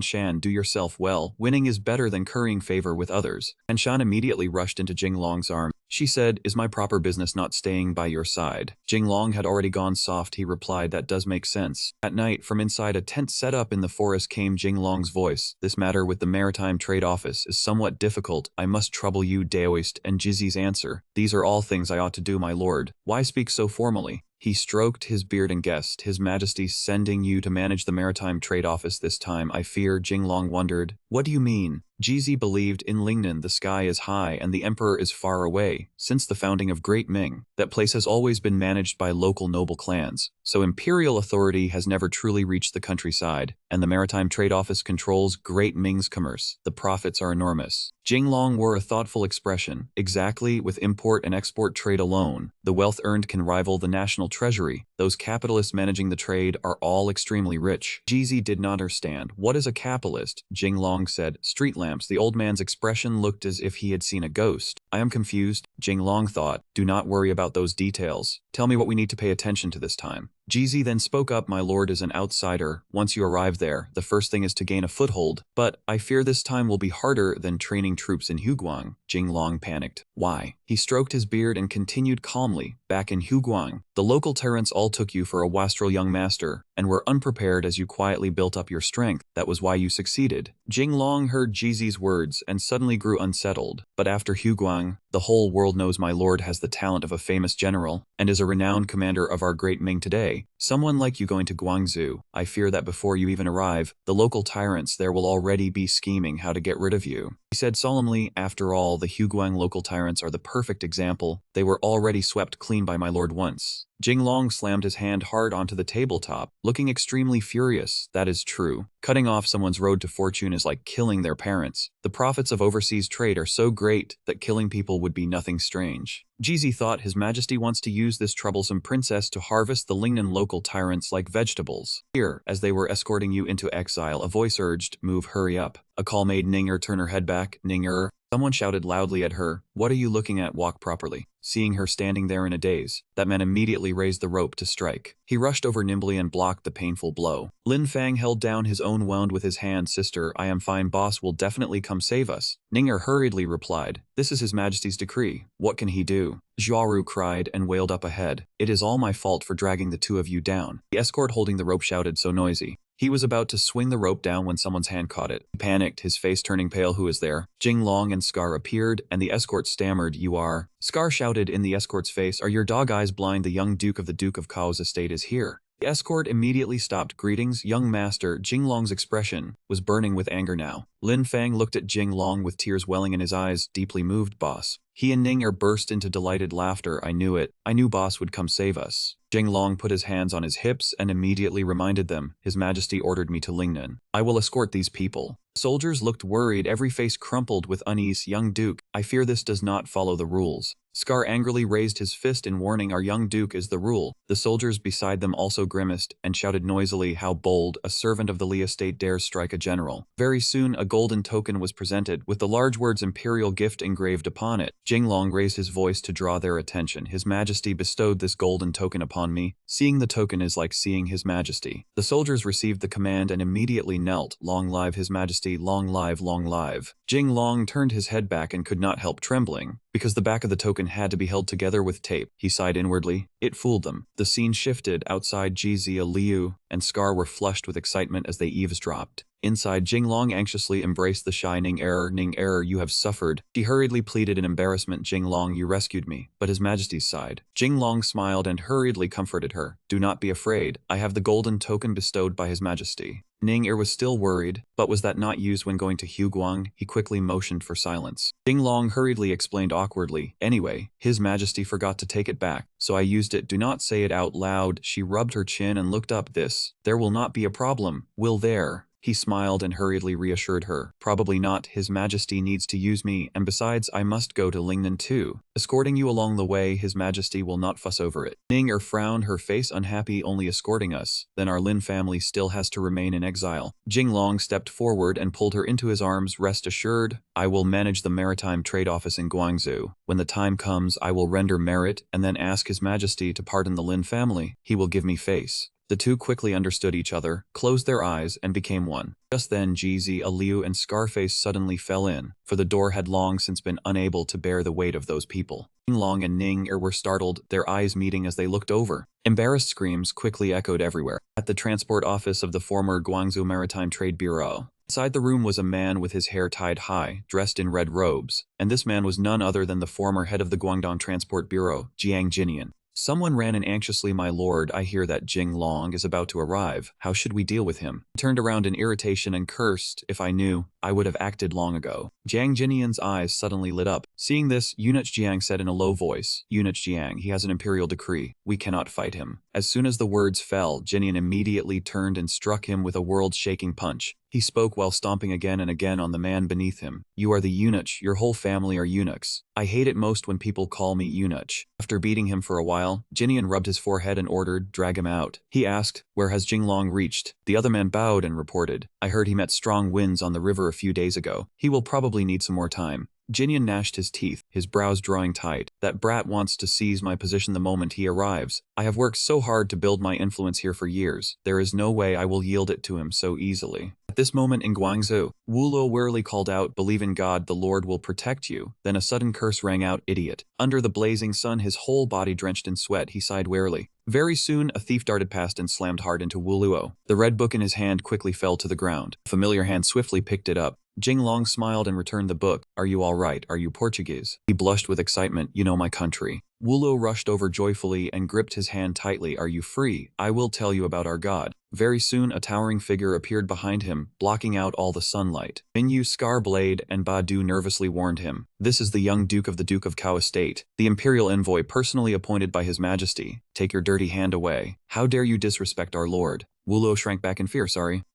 Shan, do yourself well. Winning is better than currying favor with others. Han Shan immediately rushed into Jinglong's arm. She said, is my proper business not staying by your side? Jinglong had already gone soft. He replied, that does make sense. At night, from inside a tent set up in the forest came Jinglong's voice. This matter with the Maritime Trade Office is somewhat difficult. I must trouble you, Daoist. And Jizi's answer, these are all things I ought to do, my lord. Why speak so formally? He stroked his beard and guessed, His Majesty sending you to manage the Maritime Trade Office this time, I fear. Jinglong wondered, what do you mean? Jizi believed in Lingnan the sky is high and the emperor is far away. Since the founding of Great Ming, that place has always been managed by local noble clans, so imperial authority has never truly reached the countryside, and the Maritime Trade Office controls Great Ming's commerce. The profits are enormous. Jinglong wore a thoughtful expression. Exactly, with import and export trade alone, the wealth earned can rival the national treasury. Those capitalists managing the trade are all extremely rich. Jizi did not understand. What is a capitalist? Jinglong said, street lamps. The old man's expression looked as if he had seen a ghost. I am confused, Jinglong thought. Do not worry about those details. Tell me what we need to pay attention to this time. Jizi then spoke up, my lord is an outsider. Once you arrive there, the first thing is to gain a foothold, but I fear this time will be harder than training troops in Huguang. Jinglong panicked. Why? He stroked his beard and continued calmly, back in Huguang, the local tyrants all took you for a wastrel young master, and were unprepared as you quietly built up your strength. That was why you succeeded. Jinglong heard Jizi's words and suddenly grew unsettled, but after Huguang, the whole world knows my lord has the talent of a famous general, and is a renowned commander of our great Ming today. Someone like you going to Guangzhou, I fear that before you even arrive, the local tyrants there will already be scheming how to get rid of you. He said solemnly, after all, the Huguang local tyrants are the perfect example. They were already swept clean by my lord once. Jinglong slammed his hand hard onto the tabletop, looking extremely furious. That is true. Cutting off someone's road to fortune is like killing their parents. The profits of overseas trade are so great that killing people would be nothing strange. Jizi thought His Majesty wants to use this troublesome princess to harvest the Lingnan local tyrants like vegetables. Here, as they were escorting you into exile, a voice urged, move, hurry up. A call made Ninger turn her head back. Ninger. Someone shouted loudly at her, what are you looking at? Walk properly. Seeing her standing there in a daze, that man immediately raised the rope to strike. He rushed over nimbly and blocked the painful blow. Lin Fang held down his own wound with his hand. Sister, I am fine. Boss will definitely come save us. Ninger hurriedly replied, this is His Majesty's decree. What can he do? Xiaoru cried and wailed up ahead. It is all my fault for dragging the two of you down. The escort holding the rope shouted, so noisy. He was about to swing the rope down when someone's hand caught it. He panicked, his face turning pale. Who is there? Jinglong and Scar appeared, and the escort stammered, you are... Scar shouted in the escort's face, are your dog eyes blind? The young Duke of the Duke of Kao's estate is here. The escort immediately stopped. Greetings, young master. Jinglong's expression was burning with anger now. Lin Fang looked at Jinglong with tears welling in his eyes, deeply moved. Boss. He and Ninger burst into delighted laughter. I knew it. I knew Boss would come save us. Jinglong put his hands on his hips and immediately reminded them, His Majesty ordered me to Lingnan. I will escort these people. Soldiers looked worried, every face crumpled with unease. Young Duke, I fear this does not follow the rules. Scar angrily raised his fist in warning. Our young duke is the rule. The soldiers beside them also grimaced and shouted noisily, how bold, a servant of the Li estate dares strike a general. Very soon a golden token was presented, with the large words Imperial Gift engraved upon it. Jinglong raised his voice to draw their attention. His Majesty bestowed this golden token upon me. Seeing the token is like seeing His Majesty. The soldiers received the command and immediately knelt. Long live His Majesty, long live, long live. Jinglong turned his head back and could not help trembling, because the back of the token had to be held together with tape. He sighed inwardly. It fooled them. The scene shifted. Outside, Jizia, Liu, and Scar were flushed with excitement as they eavesdropped. Inside, Jinglong anxiously embraced the shy Ning error, you have suffered. She hurriedly pleaded in embarrassment, Jinglong, you rescued me. But His Majesty sighed. Jinglong smiled and hurriedly comforted her. Do not be afraid. I have the golden token bestowed by His Majesty. Ning was still worried, but was that not used when going to Huguang? He quickly motioned for silence. Jinglong hurriedly explained awkwardly, anyway, His Majesty forgot to take it back, so I used it. Do not say it out loud. She rubbed her chin and looked up. There will not be a problem, will there? He smiled and hurriedly reassured her. Probably not. His Majesty needs to use me, and besides, I must go to Lingnan too. Escorting you along the way, His Majesty will not fuss over it. Ning frowned, her face unhappy. Only escorting us? Then our Lin family still has to remain in exile. Jinglong stepped forward and pulled her into his arms. Rest assured, I will manage the maritime trade office in Guangzhou. When the time comes, I will render merit and then ask His Majesty to pardon the Lin family. He will give me face. The two quickly understood each other, closed their eyes, and became one. Just then Jizia, Liu, and Scarface suddenly fell in, for the door had long since been unable to bear the weight of those people. Jinglong and Ning were startled, their eyes meeting as they looked over. Embarrassed screams quickly echoed everywhere. At the transport office of the former Guangzhou Maritime Trade Bureau, inside the room was a man with his hair tied high, dressed in red robes, and this man was none other than the former head of the Guangdong Transport Bureau, Jiang Jinian. Someone ran in anxiously. My lord, I hear that Jinglong is about to arrive. How should we deal with him? He turned around in irritation and cursed. If I knew, I would have acted long ago. Jiang Jinian's eyes suddenly lit up. Seeing this, Eunuch Jiang said in a low voice, Eunuch Jiang, he has an imperial decree. We cannot fight him. As soon as the words fell, Jinian immediately turned and struck him with a world-shaking punch. He spoke while stomping again and again on the man beneath him. You are the eunuch, your whole family are eunuchs. I hate it most when people call me eunuch. After beating him for a while, Jinian rubbed his forehead and ordered, drag him out. He asked, where has Jinglong reached? The other man bowed and reported, I heard he met strong winds on the river a few days ago. He will probably need some more time. Jinian gnashed his teeth, his brows drawing tight. That brat wants to seize my position the moment he arrives. I have worked so hard to build my influence here for years. There is no way I will yield it to him so easily. At this moment in Guangzhou, Wu Luo wearily called out, believe in God, the Lord will protect you. Then a sudden curse rang out, idiot. Under the blazing sun, his whole body drenched in sweat, he sighed wearily. Very soon, a thief darted past and slammed hard into Wu Luo. The red book in his hand quickly fell to the ground. A familiar hand swiftly picked it up. Jinglong smiled and returned the book. Are you all right? Are you Portuguese? He blushed with excitement. You know my country. Wu Luo rushed over joyfully and gripped his hand tightly. Are you free? I will tell you about our God. Very soon, a towering figure appeared behind him, blocking out all the sunlight. Minyu, Scarblade, and Badu nervously warned him. This is the young Duke of the Duke of Cao Estate, the imperial envoy personally appointed by His Majesty. Take your dirty hand away. How dare you disrespect our lord? Wu Luo shrank back in fear,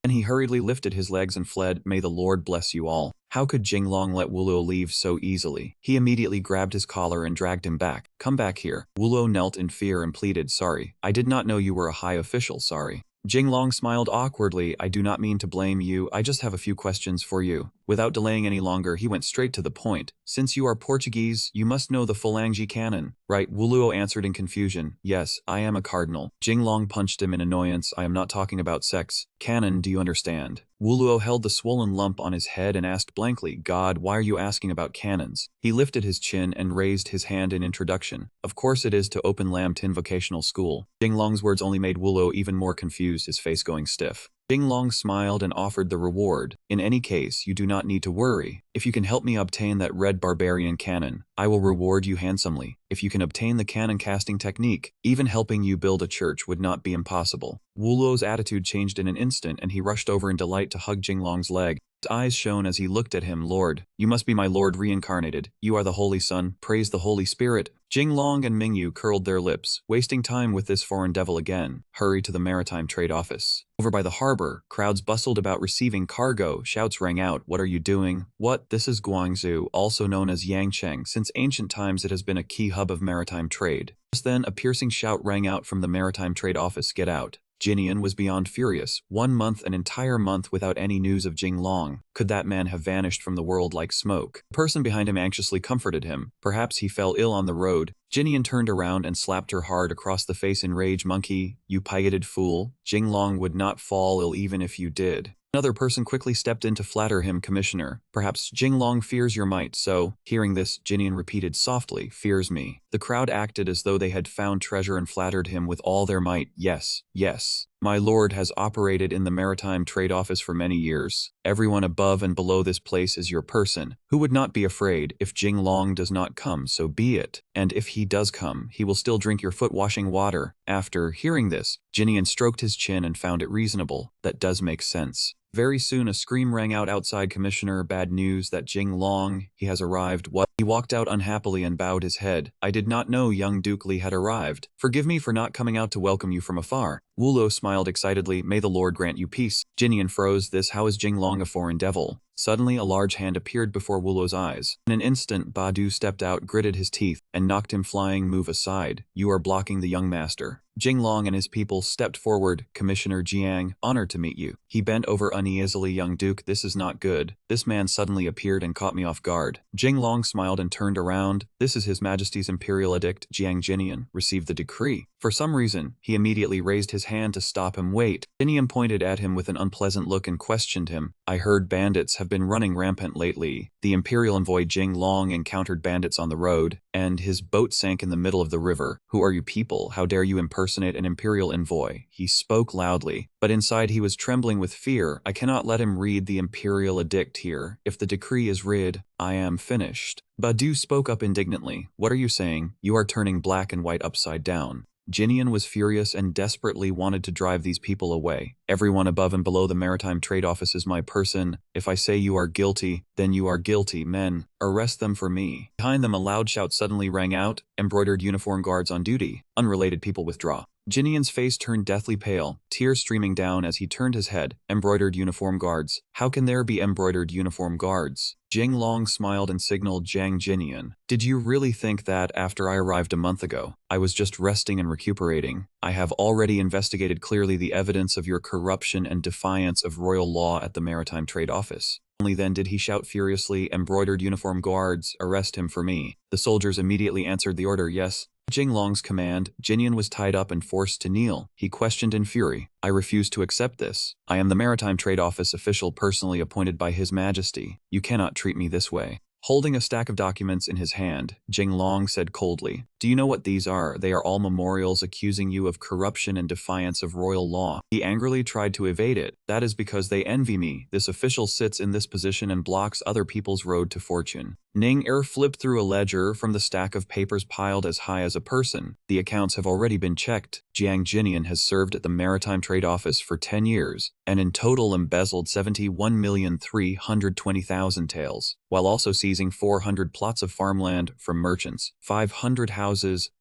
and he hurriedly lifted his legs and fled. May the Lord bless you all. How could Jinglong let Wu Luo leave so easily? He immediately grabbed his collar and dragged him back. Come back here. Wu Luo knelt in fear and pleaded, sorry. I did not know you were a high official, sorry. Jinglong smiled awkwardly. I do not mean to blame you, I just have a few questions for you. Without delaying any longer, he went straight to the point. Since you are Portuguese, you must know the Phalange canon, right? Wu Luo answered in confusion. Yes, I am a cardinal. Jinglong punched him in annoyance. I am not talking about sex. Canon, do you understand? Wu Luo held the swollen lump on his head and asked blankly, God, why are you asking about cannons? He lifted his chin and raised his hand in introduction. Of course it is to open Lam Tin Vocational School. Jinglong's words only made Wu Luo even more confused, his face going stiff. Jinglong smiled and offered the reward. In any case, you do not need to worry. If you can help me obtain that red barbarian cannon, I will reward you handsomely. If you can obtain the cannon casting technique, even helping you build a church would not be impossible. Wu Luo's attitude changed in an instant and he rushed over in delight to hug Jinglong's leg. His eyes shone as he looked at him. Lord, you must be my lord reincarnated. You are the Holy Son. Praise the Holy Spirit. Jinglong and Mingyu curled their lips, wasting time with this foreign devil again. Hurry to the Maritime Trade Office. Over by the harbor, crowds bustled about receiving cargo. Shouts rang out, what are you doing? What? This is Guangzhou, also known as Yangcheng. Since ancient times it has been a key hub of maritime trade. Just then, a piercing shout rang out from the Maritime Trade Office. Get out. Jinian was beyond furious. 1 month, an entire month without any news of Jinglong. Could that man have vanished from the world like smoke? The person behind him anxiously comforted him. Perhaps he fell ill on the road. Jinian turned around and slapped her hard across the face in rage. Monkey, you piloted fool. Jinglong would not fall ill even if you did. Another person quickly stepped in to flatter him. Commissioner, perhaps Jinglong fears your might, so, hearing this, Jinian repeated softly, fears me. The crowd acted as though they had found treasure and flattered him with all their might. Yes, yes. My lord has operated in the Maritime Trade Office for many years. Everyone above and below this place is your person. Who would not be afraid? If Jinglong does not come, so be it. And if he does come, he will still drink your foot-washing water. After hearing this, Jinian stroked his chin and found it reasonable. That does make sense. Very soon a scream rang out outside. Commissioner, bad news that Jinglong, he has arrived. What? He walked out unhappily and bowed his head. I did not know young Duke Li had arrived. Forgive me for not coming out to welcome you from afar. Wulo smiled excitedly. May the Lord grant you peace. Jinian froze. This, how is Jinglong a foreign devil? Suddenly a large hand appeared before Wulo's eyes. In an instant, Badu stepped out, gritted his teeth, and knocked him flying. Move aside. You are blocking the young master. Jinglong and his people stepped forward. Commissioner Jiang, honored to meet you. He bent over uneasily. Young Duke, this is not good. This man suddenly appeared and caught me off guard. Jinglong smiled and turned around. This is His Majesty's Imperial Edict. Jiang Jinian received the decree. For some reason, he immediately raised his hand to stop him. Wait. Jinian pointed at him with an unpleasant look and questioned him. I heard bandits have been running rampant lately. The Imperial envoy Jinglong encountered bandits on the road, and his boat sank in the middle of the river. Who are you people? How dare you impersonate an Imperial envoy? He spoke loudly, but inside he was trembling with fear. I cannot let him read the Imperial edict here. If the decree is read, I am finished. Badu spoke up indignantly. What are you saying? You are turning black and white upside down. Jinian was furious and desperately wanted to drive these people away. Everyone above and below the Maritime Trade Office is my person. If I say you are guilty, then you are guilty. Men, arrest them for me. Behind them a loud shout suddenly rang out. Embroidered uniform guards on duty. Unrelated people withdraw. Jinian's face turned deathly pale, tears streaming down as he turned his head. Embroidered uniform guards. How can there be embroidered uniform guards? Jinglong smiled and signaled Jiang Jinian. Did you really think that after I arrived a month ago, I was just resting and recuperating? I have already investigated clearly the evidence of your corruption and defiance of royal law at the Maritime Trade Office. Only then did he shout furiously, embroidered uniform guards, arrest him for me. The soldiers immediately answered the order, yes. Jinglong's command, Jinian was tied up and forced to kneel. He questioned in fury. I refuse to accept this. I am the Maritime Trade Office official personally appointed by His Majesty. You cannot treat me this way. Holding a stack of documents in his hand, Jinglong said coldly, do you know what these are? They are all memorials accusing you of corruption and defiance of royal law. He angrily tried to evade it. That is because they envy me. This official sits in this position and blocks other people's road to fortune. Ning Er flipped through a ledger from the stack of papers piled as high as a person. The accounts have already been checked. Jiang Jinian has served at the Maritime Trade Office for 10 years, and in total embezzled 71,320,000 taels, while also seizing 400 plots of farmland from merchants, 500 houses,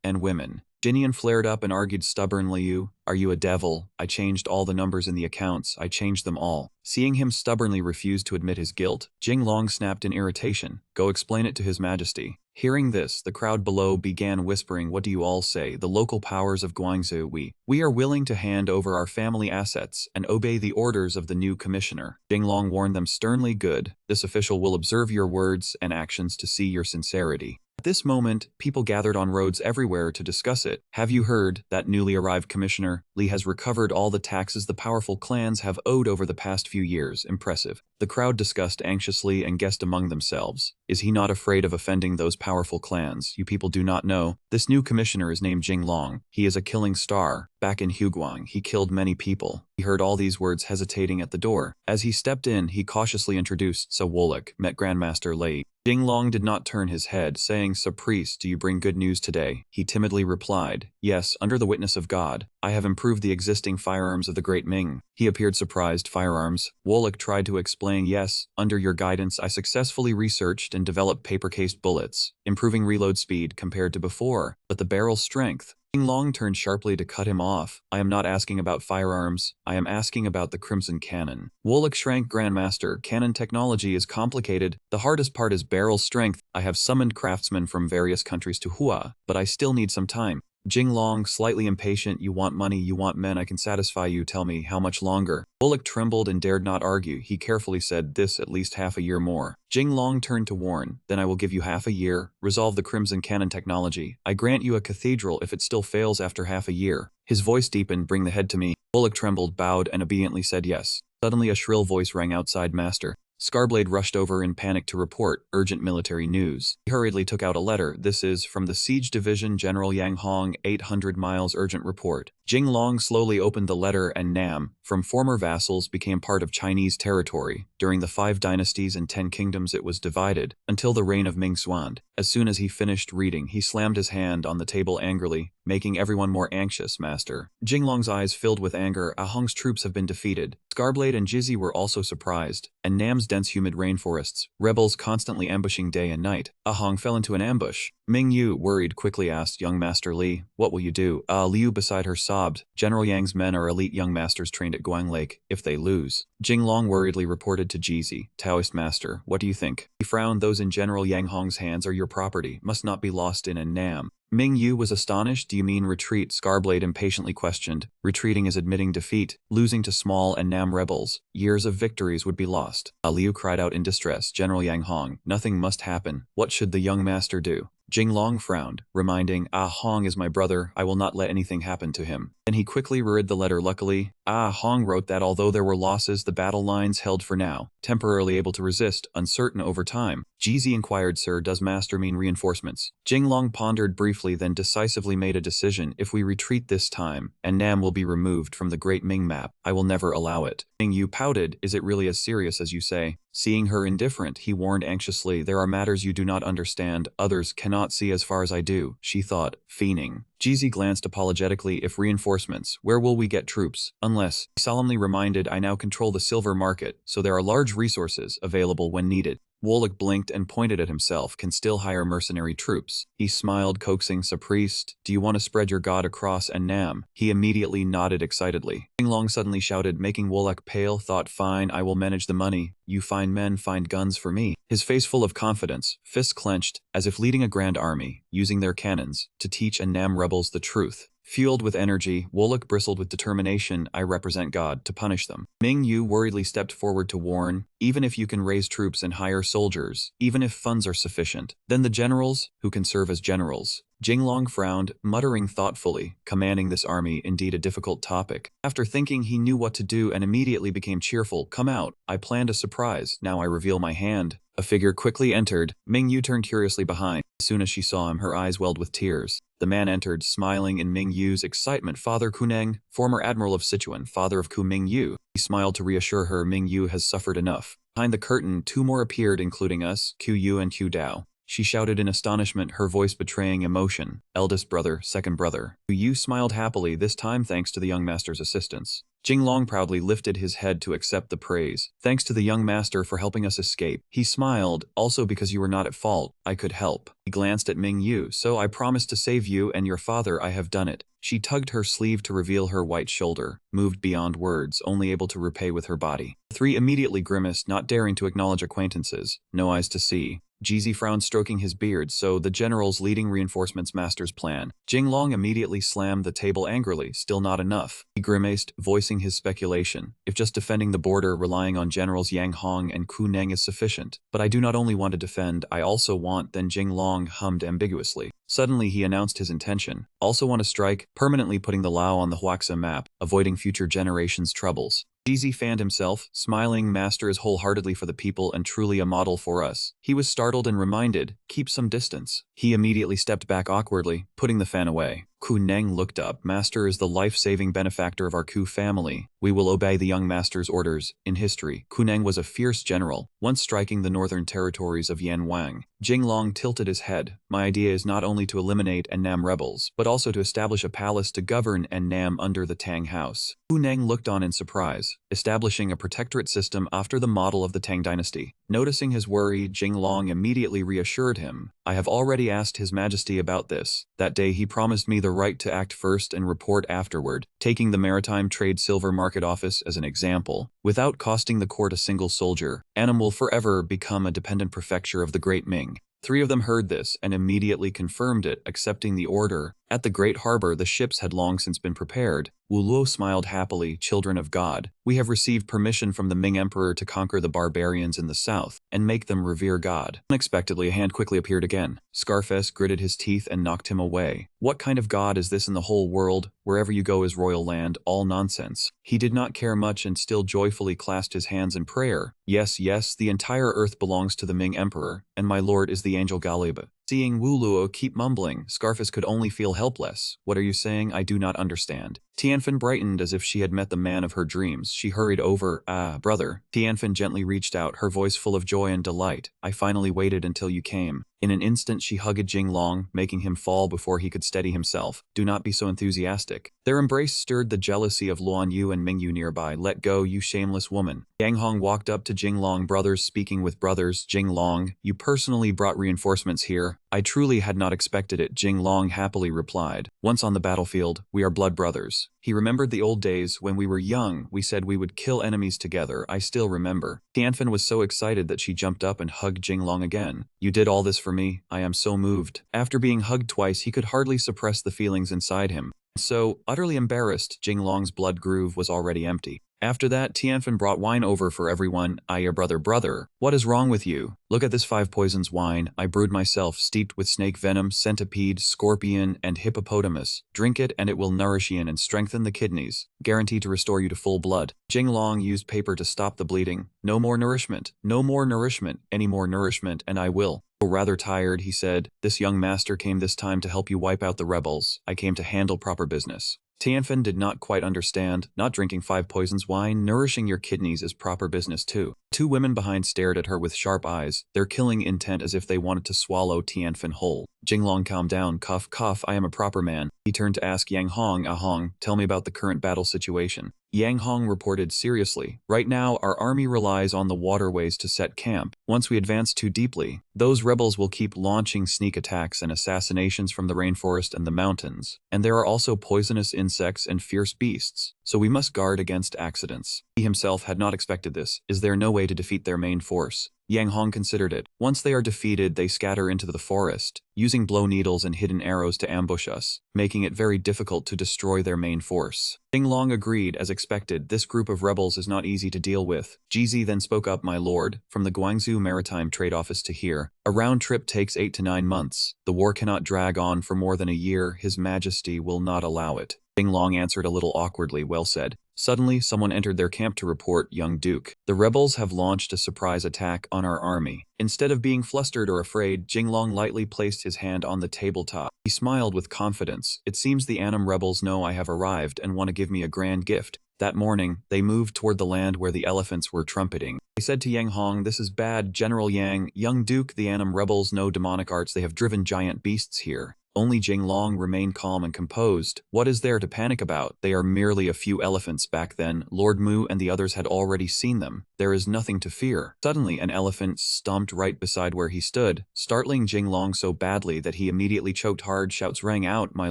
and women. Jinian flared up and argued stubbornly, are you a devil? I changed all the numbers in the accounts, I changed them all. Seeing him stubbornly refuse to admit his guilt, Jinglong snapped in irritation, go explain it to His Majesty. Hearing this, the crowd below began whispering, what do you all say? The local powers of Guangzhou, we are willing to hand over our family assets and obey the orders of the new commissioner. Jinglong warned them sternly, good, this official will observe your words and actions to see your sincerity. At this moment, people gathered on roads everywhere to discuss it. Have you heard that newly arrived commissioner, Li has recovered all the taxes the powerful clans have owed over the past few years? Impressive. The crowd discussed anxiously and guessed among themselves. Is he not afraid of offending those powerful clans? You people do not know. This new commissioner is named Jinglong. He is a killing star. Back in Huguang, he killed many people. He heard all these words hesitating at the door. As he stepped in, he cautiously introduced, so Wolek met Grandmaster Lei. Jinglong did not turn his head, saying, "So priest, do you bring good news today?" He timidly replied, "Yes, under the witness of God. I have improved the existing firearms of the Great Ming." He appeared surprised. Firearms? Woloch tried to explain. "Yes, under your guidance I successfully researched and developed paper-cased bullets, improving reload speed compared to before, but the barrel strength." Jinglong turned sharply to cut him off. "I am not asking about firearms, I am asking about the Crimson Cannon." Woloch shrank. "Grandmaster, cannon technology is complicated. The hardest part is barrel strength. I have summoned craftsmen from various countries to Hua, but I still need some time." Jinglong, slightly impatient, "You want money, you want men, I can satisfy you, tell me, how much longer?" Woloch trembled and dared not argue. He carefully said, "This at least half a year more." Jinglong turned to warn, "Then I will give you half a year. Resolve the Crimson Cannon technology. I grant you a cathedral if it still fails after half a year." His voice deepened. "Bring the head to me." Woloch trembled, bowed, and obediently said yes. Suddenly a shrill voice rang outside. "Master." Scarblade rushed over in panic to report urgent military news. He hurriedly took out a letter. "This is from the Siege Division, General Yang Hong, 800 miles urgent report." Jinglong slowly opened the letter, and Nam, from former vassals, became part of Chinese territory. During the 5 dynasties and 10 kingdoms it was divided, until the reign of Ming Xuan. As soon as he finished reading, he slammed his hand on the table angrily, making everyone more anxious. "Master." Jinglong's eyes filled with anger. "Ah Hong's troops have been defeated." Scarblade and Jizzy were also surprised, and Nam's dense humid rainforests, rebels constantly ambushing day and night. Ah Hong fell into an ambush. Ming Yu, worried, quickly asked young Master Li, "What will you do?" Liu beside her sobbed, "General Yang's men are elite young masters trained at Guang Lake. If they lose." Jinglong worriedly reported to Jizzy, "Taoist master, what do you think?" He frowned. "Those in General Yang Hong's hands are your property, must not be lost in." And Nam. Ming Yu was astonished. "Do you mean retreat?" Scarblade impatiently questioned. "Retreating is admitting defeat, losing to small and Nam rebels. Years of victories would be lost." Liu cried out in distress, "General Yang Hong, nothing must happen. What should the young master do?" Jinglong frowned, reminding, "Ah Hong is my brother, I will not let anything happen to him." Then he quickly reread the letter. Luckily, Ah Hong wrote that although there were losses, the battle lines held for now, temporarily able to resist, uncertain over time. Jizzy inquired, "Sir, does master mean reinforcements?" Jinglong pondered briefly, then decisively made a decision. "If we retreat this time, and Nam will be removed from the Great Ming map, I will never allow it." Ming Yu pouted. "Is it really as serious as you say?" Seeing her indifferent, he warned anxiously, "There are matters you do not understand, others cannot see as far as I do," she thought, fiending. Jizzy glanced apologetically. "If reinforcements, where will we get troops? Unless," he solemnly reminded, "I now control the silver market, so there are large resources available when needed." Woloch blinked and pointed at himself. "Can still hire mercenary troops." He smiled, coaxing, "So priest, do you want to spread your god across?" And Nam. He immediately nodded excitedly. Jinglong suddenly shouted, making Woloch pale, thought, "Fine, I will manage the money. You find men, find guns for me." His face full of confidence, fists clenched, as if leading a grand army, using their cannons, to teach and Nam rebels the truth. Fueled with energy, Woloch bristled with determination. "I represent God, to punish them." Ming Yu worriedly stepped forward to warn, "Even if you can raise troops and hire soldiers, even if funds are sufficient, then the generals, who can serve as generals?" Jinglong frowned, muttering thoughtfully, "Commanding this army, indeed a difficult topic." After thinking, he knew what to do and immediately became cheerful. "Come out. I planned a surprise. Now I reveal my hand." A figure quickly entered. Ming Yu turned curiously behind. As soon as she saw him, her eyes welled with tears. The man entered, smiling in Ming Yu's excitement. "Father Kuneng, former admiral of Sichuan, father of Ku Ming Yu." He smiled to reassure her. "Ming Yu has suffered enough." Behind the curtain, 2 more appeared, including us, Q Yu and Q Dao. She shouted in astonishment, her voice betraying emotion. "Eldest brother, second brother." Q Yu smiled happily, this time thanks to the young master's assistance. Jinglong proudly lifted his head to accept the praise. "Thanks to the young master for helping us escape." He smiled, "Also because you were not at fault, I could help." He glanced at Ming Yu. "So I promised to save you and your father, I have done it." She tugged her sleeve to reveal her white shoulder, moved beyond words, only able to repay with her body. The 3 immediately grimaced, not daring to acknowledge acquaintances. No eyes to see. Jizzy frowned, stroking his beard. "So the general's leading reinforcements master's plan." Jinglong immediately slammed the table angrily. "Still not enough." He grimaced, voicing his speculation. "If just defending the border, relying on generals Yang Hong and Ku Neng is sufficient. But I do not only want to defend, I also want." Then Jinglong hummed ambiguously. Suddenly he announced his intention. "Also want to strike, permanently putting the Lao on the Huaxa map, avoiding future generations' troubles." Jizzy fanned himself, smiling. "Master is wholeheartedly for the people and truly a model for us." He was startled and reminded, "Keep some distance." He immediately stepped back awkwardly, putting the fan away. Ku Neng looked up. Master is the life-saving benefactor of our Ku family. We will obey the young master's orders. In history, Ku Neng was a fierce general, once striking the northern territories of Yanwang. Jinglong tilted his head. My idea is not only to eliminate Annam rebels, but also to establish a palace to govern Annam under the Tang house. Ku Neng looked on in surprise, establishing a protectorate system after the model of the Tang dynasty. Noticing his worry, Jinglong immediately reassured him. I have already asked His Majesty about this. That day he promised me the right to act first and report afterward, taking the Maritime Trade Silver Market Office as an example. Without costing the court a single soldier, Annam will forever become a dependent prefecture of the Great Ming. 3 of them heard this and immediately confirmed it, accepting the order. At the Great Harbor, the ships had long since been prepared. Wu Luo smiled happily. Children of God, we have received permission from the Ming Emperor to conquer the barbarians in the south and make them revere God. Unexpectedly, a hand quickly appeared again. Scarface gritted his teeth and knocked him away. What kind of God is this in the whole world? Wherever you go is royal land, all nonsense. He did not care much and still joyfully clasped his hands in prayer. Yes, yes, the entire earth belongs to the Ming Emperor, and my lord is the angel Galeba. Seeing Wu Luo keep mumbling, Scarface could only feel helpless. What are you saying? I do not understand. Tianfen brightened as if she had met the man of her dreams. She hurried over. Brother. Tianfen gently reached out, her voice full of joy and delight. I finally waited until you came. In an instant she hugged Jinglong, making him fall before he could steady himself. Do not be so enthusiastic. Their embrace stirred the jealousy of Luan Yu and Ming Yu nearby. Let go, you shameless woman. Yang Hong walked up to Jinglong. Brothers speaking with brothers. Jinglong, you personally brought reinforcements here. I truly had not expected it, Jinglong happily replied. Once on the battlefield, we are blood brothers. He remembered the old days when we were young. We said we would kill enemies together. I still remember. Tianfen was so excited that she jumped up and hugged Jinglong again. You did all this for me. I am so moved. After being hugged twice, he could hardly suppress the feelings inside him. So, utterly embarrassed, Jinglong's blood groove was already empty. After that, Tianfen brought wine over for everyone. Your brother, what is wrong with you? Look at this 5 poisons wine I brewed myself, steeped with snake venom, centipede, scorpion, and hippopotamus. Drink it and it will nourish you and strengthen the kidneys, guaranteed to restore you to full blood. Jinglong used paper to stop the bleeding. No more nourishment, any more nourishment, and I will. Rather tired, he said. This young master came this time to help you wipe out the rebels. I came to handle proper business. Tianfen did not quite understand. Not drinking 5 poisons wine, nourishing your kidneys is proper business too. 2 women behind stared at her with sharp eyes, their killing intent as if they wanted to swallow Tianfen whole. Jinglong calmed down. Cough, cough, I am a proper man. He turned to ask Yang Hong. Hong, tell me about the current battle situation. Yang Hong reported seriously. Right now, our army relies on the waterways to set camp. Once we advance too deeply, those rebels will keep launching sneak attacks and assassinations from the rainforest and the mountains. And there are also poisonous insects and fierce beasts, so we must guard against accidents. He himself had not expected this. Is there no way to defeat their main force? Yang Hong considered it. Once they are defeated, they scatter into the forest, using blow needles and hidden arrows to ambush us, making it very difficult to destroy their main force. Jinglong agreed. As expected, this group of rebels is not easy to deal with. Jizi then spoke up. My lord, from the Guangzhou Maritime Trade Office to here, a round trip takes 8 to 9 months. The war cannot drag on for more than a year. His Majesty will not allow it. Jinglong answered a little awkwardly. Well said. Suddenly, someone entered their camp to report. Young Duke, the rebels have launched a surprise attack on our army. Instead of being flustered or afraid, Jinglong lightly placed his hand on the tabletop. He smiled with confidence. It seems the Annam rebels know I have arrived and want to give me a grand gift. That morning, they moved toward the land where the elephants were trumpeting. They said to Yang Hong, this is bad, General Yang. Young Duke, the Annam rebels know demonic arts. They have driven giant beasts here. Only Jinglong remained calm and composed. What is there to panic about? They are merely a few elephants. Back then, Lord Mu and the others had already seen them. There is nothing to fear. Suddenly, an elephant stomped right beside where he stood, startling Jinglong so badly that he immediately choked hard. Shouts rang out, my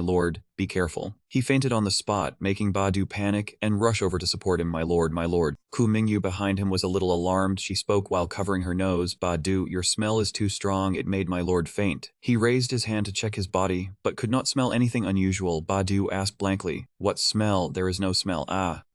lord, be careful. He fainted on the spot, making Badu panic and rush over to support him. My lord, my lord. Ku Mingyu behind him was a little alarmed. She spoke while covering her nose. Badu, your smell is too strong. It made my lord faint. He raised his hand to check his body, but could not smell anything unusual. Badu asked blankly, what smell? There is no smell.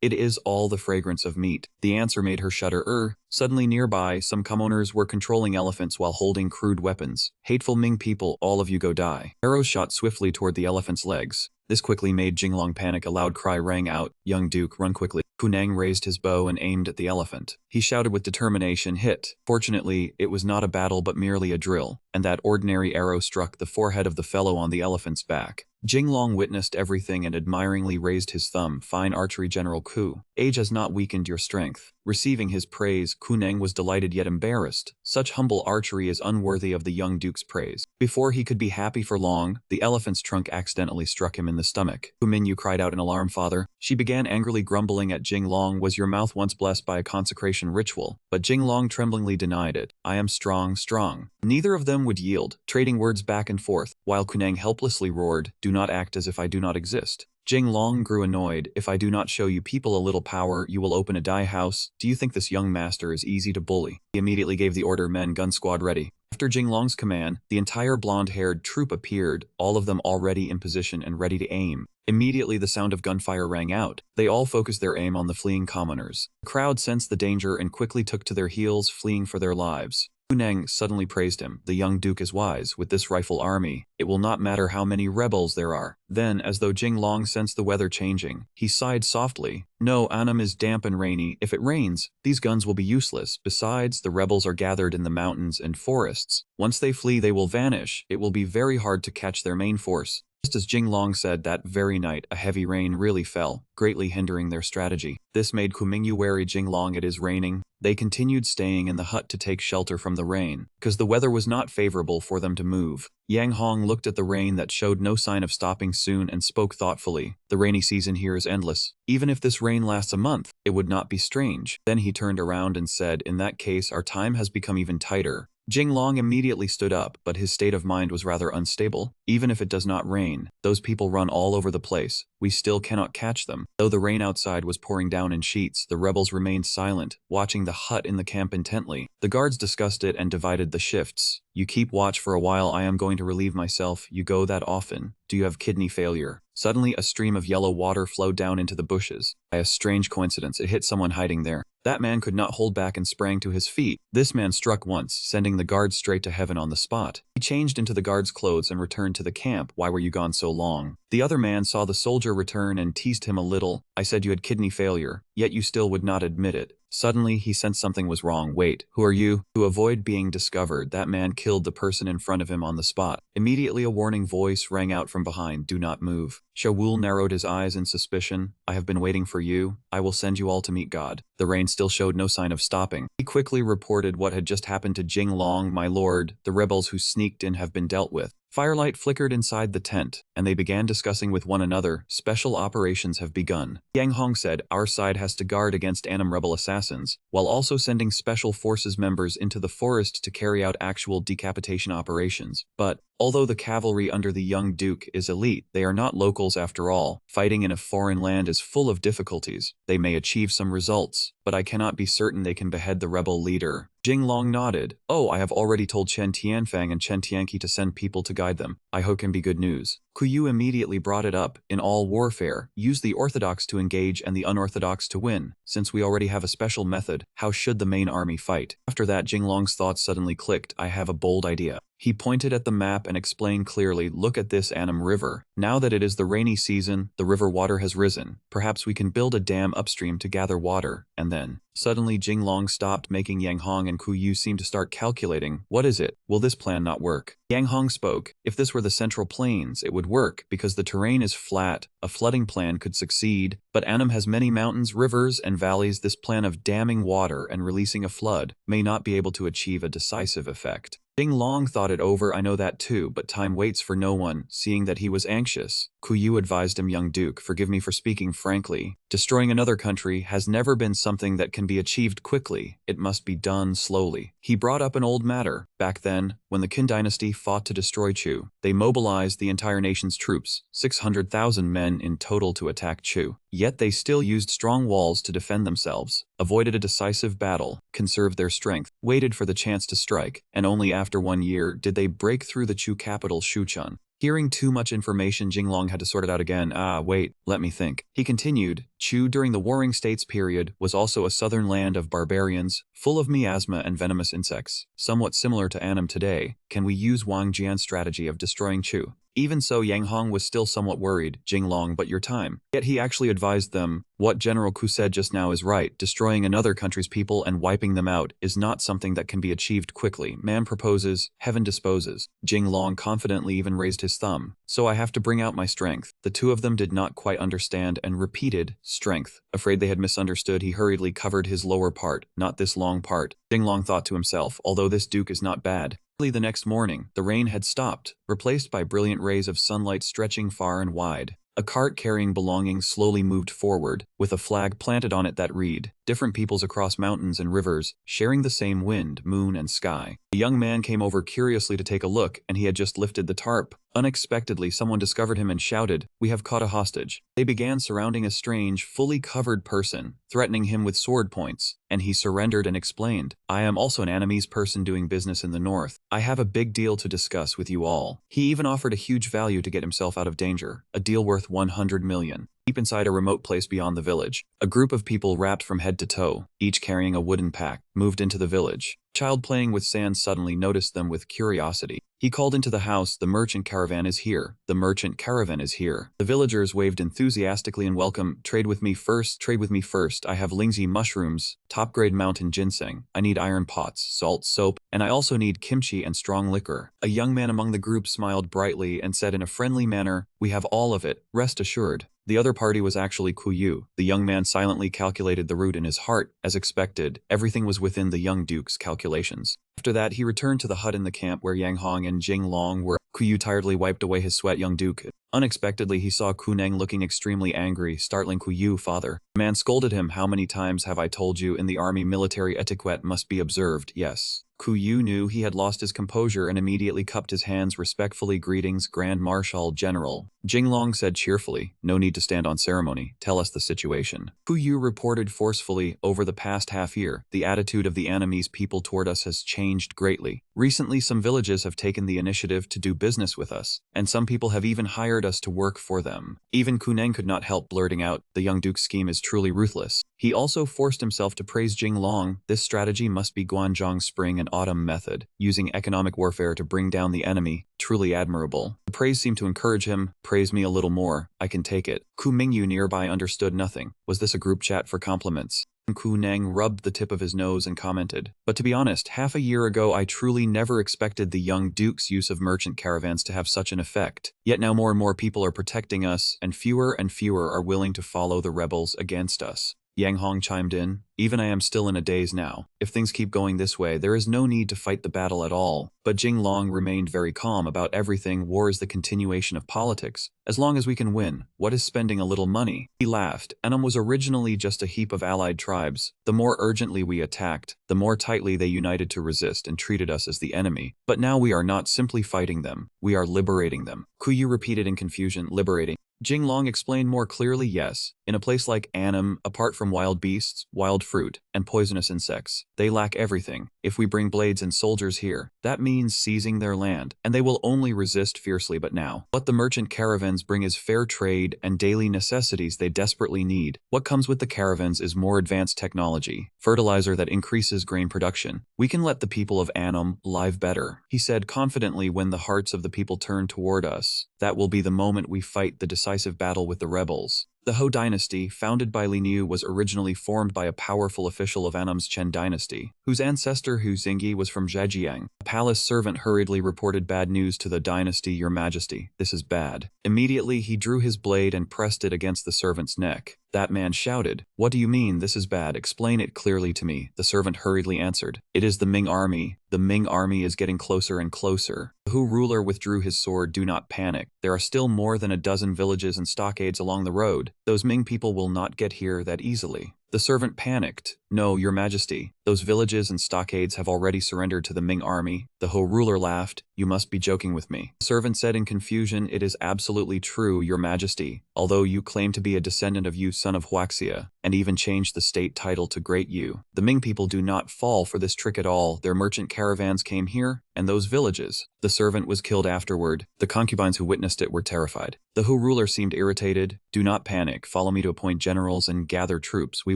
It is all the fragrance of meat. The answer made her shudder. Suddenly nearby, some commoners were controlling elephants while holding crude weapons. Hateful Ming people, all of you go die. Arrows shot swiftly toward the elephant's legs. This quickly made Jinglong panic. A loud cry rang out. Young Duke, run quickly. Ku Neng raised his bow and aimed at the elephant. He shouted with determination, hit. Fortunately, it was not a battle but merely a drill. and that ordinary arrow struck the forehead of the fellow on the elephant's back. Jinglong witnessed everything and admiringly raised his thumb. Fine archery, General Ku. Age has not weakened your strength. Receiving his praise, Kuneng was delighted yet embarrassed. Such humble archery is unworthy of the young duke's praise. Before he could be happy for long, the elephant's trunk accidentally struck him in the stomach. Kuminyu cried out in alarm. Father. She began angrily grumbling at Jinglong. Was your mouth once blessed by a consecration ritual? But Jinglong tremblingly denied it. I am strong, strong. Neither of them would yield, trading words back and forth, while Kuneng helplessly roared, do not act as if I do not exist. Jinglong grew annoyed. If I do not show you people a little power, you will open a dye house. Do you think this young master is easy to bully? He immediately gave the order, men, gun squad ready. After Jinglong's command, the entire blonde-haired troop appeared, all of them already in position and ready to aim. Immediately the sound of gunfire rang out. They all focused their aim on the fleeing commoners. The crowd sensed the danger and quickly took to their heels, fleeing for their lives. Kuneng suddenly praised him. The young duke is wise. With this rifle army, it will not matter how many rebels there are. Then, as though Jinglong sensed the weather changing, he sighed softly. No, Annam is damp and rainy. If it rains, these guns will be useless. Besides, the rebels are gathered in the mountains and forests. Once they flee, they will vanish. It will be very hard to catch their main force. Just as Jinglong said, that very night, a heavy rain really fell, greatly hindering their strategy. This made Kumingyu wary. Jinglong, it is raining. They continued staying in the hut to take shelter from the rain, because the weather was not favorable for them to move. Yang Hong looked at the rain that showed no sign of stopping soon and spoke thoughtfully. The rainy season here is endless. Even if this rain lasts a month, it would not be strange. Then he turned around and said, in that case, our time has become even tighter. Jinglong immediately stood up, but his state of mind was rather unstable. Even if it does not rain, those people run all over the place. We still cannot catch them. Though the rain outside was pouring down in sheets, the rebels remained silent, watching the hut in the camp intently. The guards discussed it and divided the shifts. You keep watch for a while. I am going to relieve myself. You go that often. Do you have kidney failure? Suddenly, a stream of yellow water flowed down into the bushes. By a strange coincidence, it hit someone hiding there. That man could not hold back and sprang to his feet. This man struck once, sending the guards straight to heaven on the spot. He changed into the guard's clothes and returned to the camp. Why were you gone so long? The other man saw the soldier return and teased him a little. I said you had kidney failure, yet you still would not admit it. Suddenly, he sensed something was wrong. Wait, who are you? To avoid being discovered, that man killed the person in front of him on the spot. Immediately, a warning voice rang out from behind. Do not move. Shaul narrowed his eyes in suspicion. I have been waiting for you. I will send you all to meet God. The rain still showed no sign of stopping. He quickly reported what had just happened to Jinglong. My lord, the rebels who sneaked in have been dealt with. Firelight flickered inside the tent, and they began discussing with one another. Special operations have begun. Yang Hong said, our side has to guard against Annam rebel assassins, while also sending special forces members into the forest to carry out actual decapitation operations. But, although the cavalry under the young duke is elite, they are not locals after all. Fighting in a foreign land is full of difficulties. They may achieve some results, but I cannot be certain they can behead the rebel leader. Jinglong nodded. Oh, I have already told Chen Tianfang and Chen Tianqi to send people to guide them. I hope can be good news. Kuyu immediately brought it up. In all warfare, use the orthodox to engage and the unorthodox to win. Since we already have a special method, how should the main army fight? After that, Jinglong's thoughts suddenly clicked. I have a bold idea. He pointed at the map and explained clearly, look at this Annam River. Now that it is the rainy season, the river water has risen. Perhaps we can build a dam upstream to gather water, and then... Suddenly Jinglong stopped, making Yang Hong and Kuyu seem to start calculating. What is it? Will this plan not work? Yang Hong spoke. If this were the Central Plains, it would work, because the terrain is flat. A flooding plan could succeed. But Annam has many mountains, rivers, and valleys. This plan of damming water and releasing a flood may not be able to achieve a decisive effect. Jinglong thought it over. I know that too, but time waits for no one. Seeing that he was anxious, Kuyu advised him, young duke, forgive me for speaking frankly. Destroying another country has never been something that can be achieved quickly. It must be done slowly. He brought up an old matter. Back then, when the Qin dynasty fought to destroy Chu, they mobilized the entire nation's troops, 600,000 men in total, to attack Chu. Yet they still used strong walls to defend themselves, avoided a decisive battle, conserved their strength, waited for the chance to strike, and only after 1 year did they break through the Chu capital Shuchun. Hearing too much information, Jinglong had to sort it out again. Wait, let me think. He continued, Chu during the Warring States period was also a southern land of barbarians, full of miasma and venomous insects. Somewhat similar to Annam today, can we use Wang Jian's strategy of destroying Chu? Even so, Yang Hong was still somewhat worried. Jinglong, but your time. Yet he actually advised them, what General Ku said just now is right. Destroying another country's people and wiping them out is not something that can be achieved quickly. Man proposes, heaven disposes. Jinglong confidently even raised his thumb. So I have to bring out my strength. The two of them did not quite understand and repeated, strength. Afraid they had misunderstood, he hurriedly covered his lower part, not this long part. Jinglong thought to himself, although this duke is not bad. The next morning, the rain had stopped, replaced by brilliant rays of sunlight stretching far and wide. A cart carrying belongings slowly moved forward, with a flag planted on it that read, different peoples across mountains and rivers, sharing the same wind, moon, and sky. A young man came over curiously to take a look, and he had just lifted the tarp. Unexpectedly, someone discovered him and shouted, "We have caught a hostage." They began surrounding a strange, fully covered person, threatening him with sword points, and he surrendered and explained, "I am also an Annamese person doing business in the north. I have a big deal to discuss with you all." He even offered a huge value to get himself out of danger, a deal worth 100 million. Deep inside a remote place beyond the village, a group of people wrapped from head to toe, each carrying a wooden pack, moved into the village. A child playing with sand suddenly noticed them with curiosity. He called into the house, "The merchant caravan is here. The merchant caravan is here." The villagers waved enthusiastically in welcome. "Trade with me first, trade with me first. I have Lingzi mushrooms, top-grade mountain ginseng. I need iron pots, salt, soap, and I also need kimchi and strong liquor." A young man among the group smiled brightly and said in a friendly manner, "We have all of it, rest assured." The other party was actually Kuyu. The young man silently calculated the route in his heart. As expected, everything was within the young duke's calculations. After that, he returned to the hut in the camp where Yang Hong and Jinglong were. Kuyu tiredly wiped away his sweat. Young duke. Unexpectedly, he saw Kuneng looking extremely angry, startling Kuyu, "Father." The man scolded him, "How many times have I told you in the army military etiquette must be observed?" Yes. Kuyu knew he had lost his composure and immediately cupped his hands respectfully. "Greetings, Grand Marshal General." Jinglong said cheerfully, "No need to stand on ceremony. Tell us the situation." Kuyu reported forcefully, "Over the past half year, the attitude of the Annamese people toward us has changed greatly. Recently, some villages have taken the initiative to do business with us, and some people have even hired us to work for them." Even Kuneng could not help blurting out, "The young duke's scheme is truly ruthless." He also forced himself to praise Jinglong. "This strategy must be Guanzhong's spring and autumn method, using economic warfare to bring down the enemy. Truly admirable." The praise seemed to encourage him. "Praise me a little more. I can take it." Ku Mingyu nearby understood nothing. Was this a group chat for compliments? Ku Neng rubbed the tip of his nose and commented, "But to be honest, half a year ago I truly never expected the young duke's use of merchant caravans to have such an effect. Yet now more and more people are protecting us, and fewer are willing to follow the rebels against us." Yang Hong chimed in, "Even I am still in a daze now. If things keep going this way, there is no need to fight the battle at all." But Jinglong remained very calm about everything. "War is the continuation of politics. As long as we can win, what is spending a little money?" He laughed. "Annam was originally just a heap of allied tribes. The more urgently we attacked, the more tightly they united to resist and treated us as the enemy. But now we are not simply fighting them, we are liberating them." Kuyu repeated in confusion, "Liberating?" Jinglong explained more clearly, "Yes. In a place like Annam, apart from wild beasts, wild fruit, and poisonous insects, they lack everything. If we bring blades and soldiers here, that means seizing their land, and they will only resist fiercely. But now, what the merchant caravans bring is fair trade and daily necessities they desperately need. What comes with the caravans is more advanced technology, fertilizer that increases grain production. We can let the people of Annam live better," he said confidently. "When the hearts of the people turn toward us, that will be the moment we fight the decisive battle with the rebels." The Ho dynasty, founded by Li Niu, was originally formed by a powerful official of Annam's Chen dynasty, whose ancestor Hu Xingyi was from Zhejiang. A palace servant hurriedly reported bad news to the dynasty. "Your Majesty, this is bad." Immediately he drew his blade and pressed it against the servant's neck. That man shouted, "What do you mean this is bad? Explain it clearly to me." The servant hurriedly answered, "It is the Ming army. The Ming army is getting closer and closer." The Hu ruler withdrew his sword. "Do not panic. There are still more than a dozen villages and stockades along the road. Those Ming people will not get here that easily. The servant panicked. No, your majesty. Those villages and stockades have already surrendered to the Ming army. The Ho ruler laughed. You must be joking with me. The servant said in confusion, it is absolutely true, your majesty. Although you claim to be a descendant of Yu, son of Huaxia, and even changed the state title to Great Yu, the Ming people do not fall for this trick at all. Their merchant caravans came here, and those villages. The servant was killed afterward. The concubines who witnessed it were terrified. The Hu ruler seemed irritated. Do not panic. Follow me to appoint generals and gather troops. We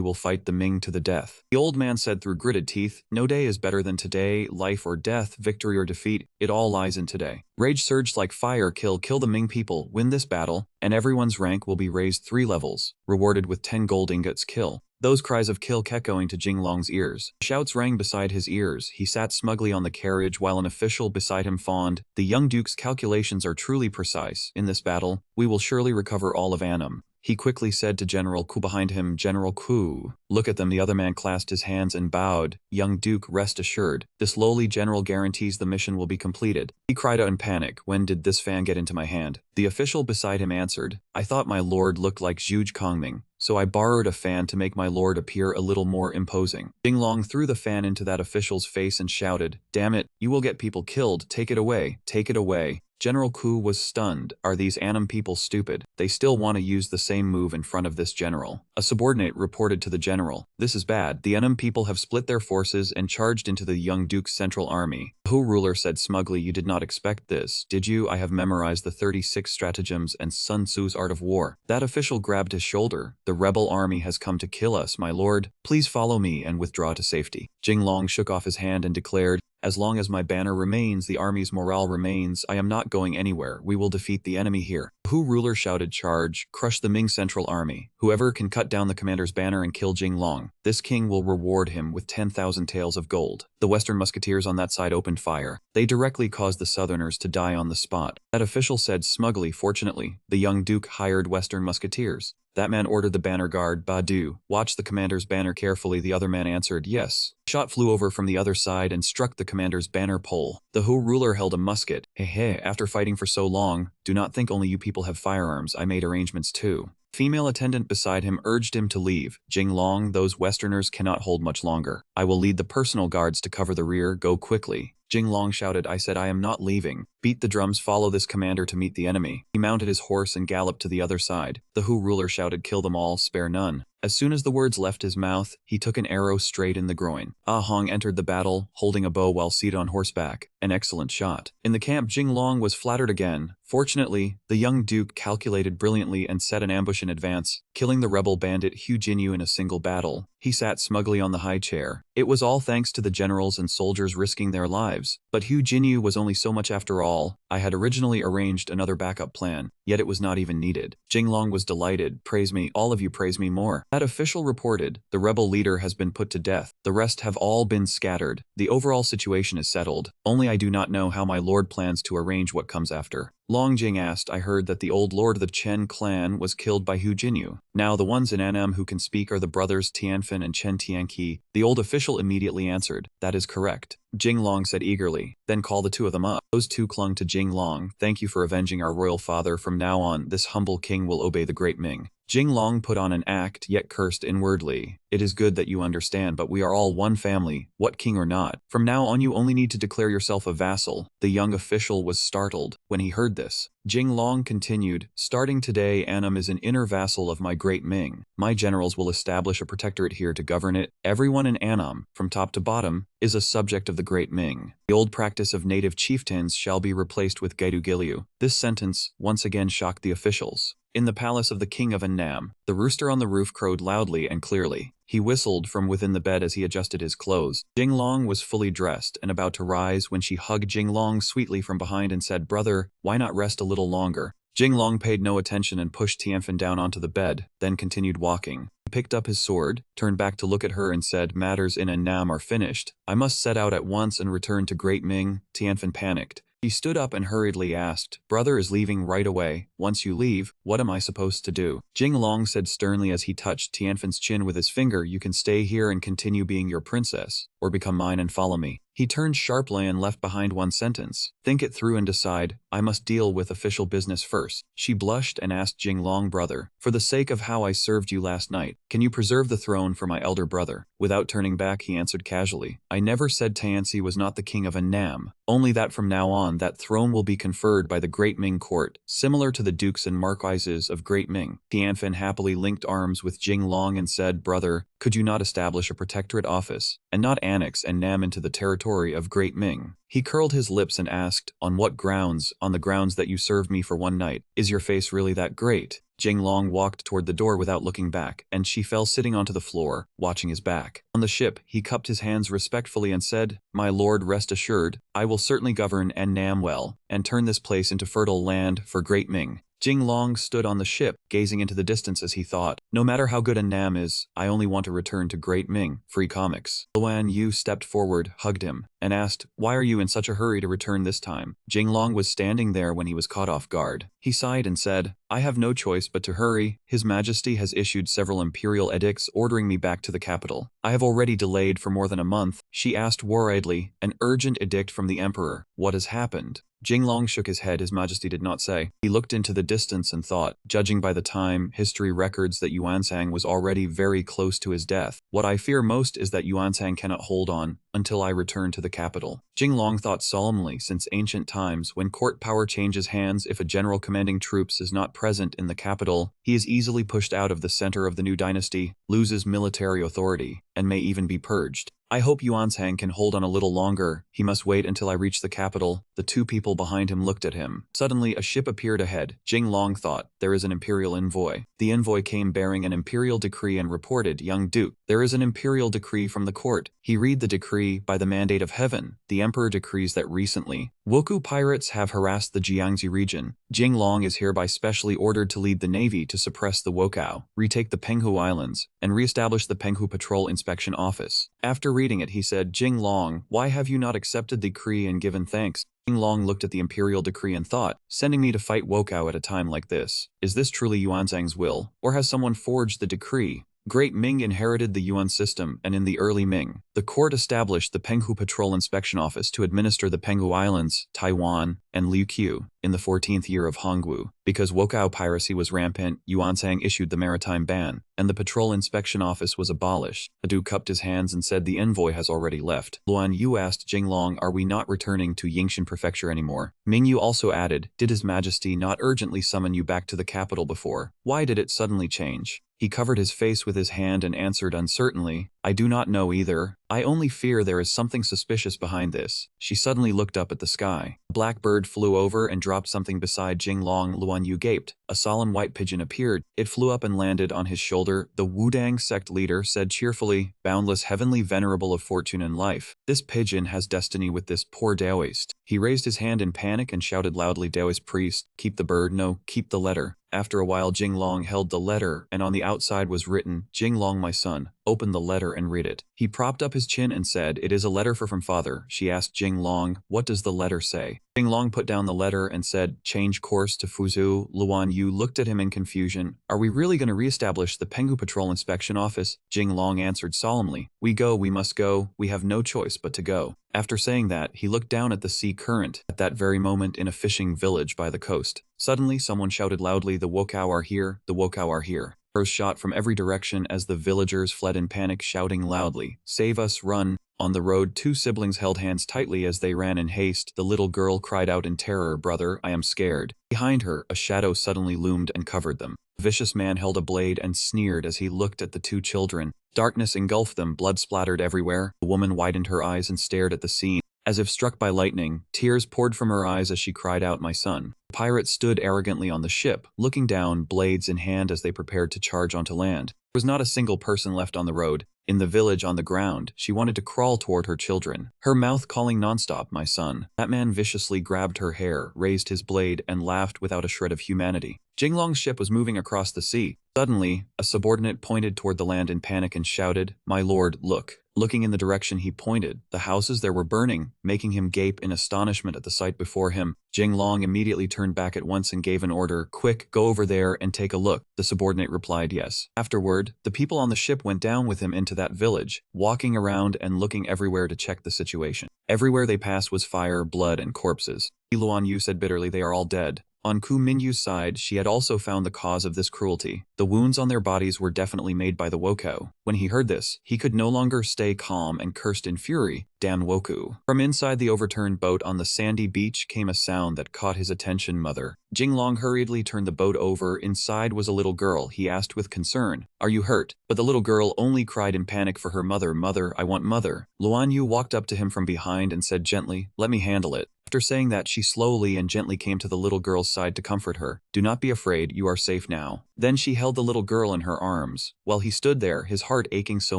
will fight the Ming to the death. The old man said through gritted teeth, no day is better than today. Life or death, victory or defeat, it all lies in today. Rage surged like fire. Kill the Ming people. Win this battle, and everyone's rank will be raised 3 levels, rewarded with 10 gold ingots. Kill. Those cries of kill kept echoing to Jinglong's ears. Shouts rang beside his ears. He sat smugly on the carriage while an official beside him fawned. The young duke's calculations are truly precise. In this battle, we will surely recover all of Annam. He quickly said to General Ku behind him, General Ku, look at them. The other man clasped his hands and bowed. Young Duke, rest assured. This lowly general guarantees the mission will be completed. He cried out in panic. When did this fan get into my hand? The official beside him answered, I thought my lord looked like Zhuge Kongming, so I borrowed a fan to make my lord appear a little more imposing. Jinglong threw the fan into that official's face and shouted, damn it, you will get people killed. Take it away. Take it away. General Ku was stunned. Are these Annam people stupid? They still want to use the same move in front of this general. A subordinate reported to the general. This is bad. The Annam people have split their forces and charged into the young duke's central army. The Hu ruler said smugly, you did not expect this, did you? I have memorized the 36 stratagems and Sun Tzu's art of war. That official grabbed his shoulder. The rebel army has come to kill us, my lord. Please follow me and withdraw to safety. Jinglong shook off his hand and declared, as long as my banner remains, the army's morale remains. I am not going anywhere. We will defeat the enemy here. The Hu ruler shouted, charge, crush the Ming Central Army. Whoever can cut down the commander's banner and kill Jinglong, this king will reward him with 10,000 taels of gold. The Western musketeers on that side opened fire. They directly caused the Southerners to die on the spot. That official said smugly, fortunately, the young duke hired Western musketeers. That man ordered the banner guard, Badu, watch the commander's banner carefully. The other man answered, yes. A shot flew over from the other side and struck the commander's banner pole. The Hu ruler held a musket. Hey, after fighting for so long, do not think only you people have firearms. I made arrangements too. Female attendant beside him urged him to leave. Jinglong, those Westerners cannot hold much longer. I will lead the personal guards to cover the rear. Go quickly. Jinglong shouted, I said I am not leaving. Beat the drums, follow this commander to meet the enemy. He mounted his horse and galloped to the other side. The Hu ruler shouted, kill them all, spare none. As soon as the words left his mouth, he took an arrow straight in the groin. Ah Hong entered the battle, holding a bow while seated on horseback. An excellent shot. In the camp, Jinglong was flattered again. Fortunately, the young duke calculated brilliantly and set an ambush in advance, killing the rebel bandit Hu Jinyu in a single battle. He sat smugly on the high chair. It was all thanks to the generals and soldiers risking their lives. But Hu Jinyu was only so much after all. I had originally arranged another backup plan, yet it was not even needed. Jinglong was delighted. Praise me, all of you praise me more. That official reported, the rebel leader has been put to death. The rest have all been scattered. The overall situation is settled. Only I do not know how my lord plans to arrange what comes after. Longjing asked, I heard that the old lord of the Chen clan was killed by Hu Jinyu. Now the ones in Annam who can speak are the brothers Tianfen and Chen Tianqi. The old official immediately answered, that is correct. Jinglong said eagerly, then call the two of them up. Those two clung to Jinglong. Thank you for avenging our royal father. From now on, this humble king will obey the great Ming. Jinglong put on an act, yet cursed inwardly. It is good that you understand, but we are all one family, what king or not. From now on you only need to declare yourself a vassal. The young official was startled when he heard this. Jinglong continued, starting today Annam is an inner vassal of my great Ming. My generals will establish a protectorate here to govern it. Everyone in Annam, from top to bottom, is a subject of the great Ming. The old practice of native chieftains shall be replaced with Gaidu Gilyu. This sentence once again shocked the officials. In the palace of the king of Annam, the rooster on the roof crowed loudly and clearly. He whistled from within the bed as he adjusted his clothes. Jinglong was fully dressed and about to rise when she hugged Jinglong sweetly from behind and said, brother, why not rest a little longer? Jinglong paid no attention and pushed Tianfen down onto the bed, then continued walking. He picked up his sword, turned back to look at her and said, matters in Annam are finished. I must set out at once and return to Great Ming. Tianfen panicked. He stood up and hurriedly asked, brother is leaving right away. Once you leave, what am I supposed to do? Jinglong said sternly as he touched Tianfen's chin with his finger, you can stay here and continue being your princess. or become mine and follow me. He turned sharply and left behind one sentence. Think it through and decide. I must deal with official business first. She blushed and asked Jinglong, brother, for the sake of how I served you last night, can you preserve the throne for my elder brother? Without turning back, he answered casually, I never said Tianxi was not the king of Annam, only that from now on that throne will be conferred by the Great Ming court, similar to the dukes and marquises of Great Ming. Tianfen happily linked arms with Jinglong and said, brother, could you not establish a protectorate office, and not annex Annam into the territory of Great Ming? He curled his lips and asked, on what grounds? On the grounds that you served me for one night. Is your face really that great? Jinglong walked toward the door without looking back, and she fell sitting onto the floor, watching his back. On the ship, he cupped his hands respectfully and said, my lord, rest assured, I will certainly govern Annam well, and turn this place into fertile land for Great Ming. Jinglong stood on the ship, gazing into the distance as he thought, no matter how good Annam is, I only want to return to Great Ming. Free comics. Luan Yu stepped forward, hugged him, and asked, why are you in such a hurry to return this time? Jinglong was standing there when he was caught off guard. He sighed and said, I have no choice but to hurry. His Majesty has issued several imperial edicts ordering me back to the capital. I have already delayed for more than a month. She asked worriedly, an urgent edict from the emperor. What has happened? Jinglong shook his head. His Majesty did not say. He looked into the distance and thought, judging by the time, history records that Yuansang was already very close to his death. What I fear most is that Yuansang cannot hold on until I return to the capital. Jinglong thought solemnly, since ancient times, when court power changes hands, if a general commanding troops is not present in the capital, he is easily pushed out of the center of the new dynasty, loses military authority, and may even be purged. I hope Yuansang can hold on a little longer. He must wait until I reach the capital. The two people behind him looked at him. Suddenly, a ship appeared ahead. Jinglong thought, there is an imperial envoy. The envoy came bearing an imperial decree and reported, young duke, there is an imperial decree from the court. He read the decree, by the mandate of heaven. The emperor decrees that recently, Wokou pirates have harassed the Jiangxi region. Jinglong is hereby specially ordered to lead the navy to suppress the Wokou, retake the Penghu Islands, and re-establish the Penghu Patrol Inspection Office. After reading it, he said, Jinglong, why have you not accepted the decree and given thanks? Jinglong looked at the imperial decree and thought, sending me to fight Wokou at a time like this. Is this truly Yuansang's will, or has someone forged the decree? Great Ming inherited the Yuan system, and in the early Ming, the court established the Penghu Patrol Inspection Office to administer the Penghu Islands, Taiwan, and Liuqiu in the 14th year of Hongwu. Because Wokou piracy was rampant, Yuansang issued the maritime ban, and the Patrol Inspection Office was abolished. Adu cupped his hands and said the envoy has already left. Luan Yu asked Jinglong, are we not returning to Yingshan Prefecture anymore? Ming Yu also added, did His Majesty not urgently summon you back to the capital before? Why did it suddenly change? He covered his face with his hand and answered uncertainly, I do not know either. I only fear there is something suspicious behind this. She suddenly looked up at the sky. A black bird flew over and dropped something beside Jinglong. Luan Yu gaped. A solemn white pigeon appeared. It flew up and landed on his shoulder. The Wudang sect leader said cheerfully, boundless heavenly venerable of fortune and life, this pigeon has destiny with this poor Taoist. He raised his hand in panic and shouted loudly, Taoist priest, keep the bird, no, keep the letter. After a while Jinglong held the letter, and on the outside was written, Jinglong my son, open the letter and read it. He propped up his chin and said, it is a letter from father. She asked Jinglong, what does the letter say? Jinglong put down the letter and said, change course to Fuzhou. Luan Yu looked at him in confusion. Are we really going to reestablish the Penghu Patrol Inspection Office? Jinglong answered solemnly, we must go, we have no choice but to go. After saying that, he looked down at the sea current, at that very moment in a fishing village by the coast. Suddenly someone shouted loudly, the Wokou are here, the Wokou are here. Arrows shot from every direction as the villagers fled in panic, shouting loudly, save us, run. On the road, two siblings held hands tightly as they ran in haste. The little girl cried out in terror, brother, I am scared. Behind her, a shadow suddenly loomed and covered them. The vicious man held a blade and sneered as he looked at the two children. Darkness engulfed them, blood splattered everywhere. The woman widened her eyes and stared at the scene. As if struck by lightning, tears poured from her eyes as she cried out, my son. The pirates stood arrogantly on the ship, looking down, blades in hand as they prepared to charge onto land. There was not a single person left on the road. In the village on the ground, she wanted to crawl toward her children, her mouth calling nonstop, my son. That man viciously grabbed her hair, raised his blade, and laughed without a shred of humanity. Jinglong's ship was moving across the sea. Suddenly, a subordinate pointed toward the land in panic and shouted, my lord, look. Looking in the direction he pointed, the houses there were burning, making him gape in astonishment at the sight before him. Jinglong immediately turned back at once and gave an order, "Quick, go over there and take a look." The subordinate replied yes. Afterward, the people on the ship went down with him into that village, walking around and looking everywhere to check the situation. Everywhere they passed was fire, blood, and corpses. Luan Yu said bitterly, "They are all dead." On Ku Minyu's side, she had also found the cause of this cruelty. The wounds on their bodies were definitely made by the Woko. When he heard this, he could no longer stay calm and cursed in fury, "Damn Woku." From inside the overturned boat on the sandy beach came a sound that caught his attention. Mother. Jinglong hurriedly turned the boat over. Inside was a little girl. He asked with concern, "Are you hurt?" But the little girl only cried in panic for her mother. "Mother, I want mother." Luan Yu walked up to him from behind and said gently, "Let me handle it." After saying that, she slowly and gently came to the little girl's side to comfort her. "Do not be afraid, you are safe now." Then she held the little girl in her arms. While he stood there, his heart aching so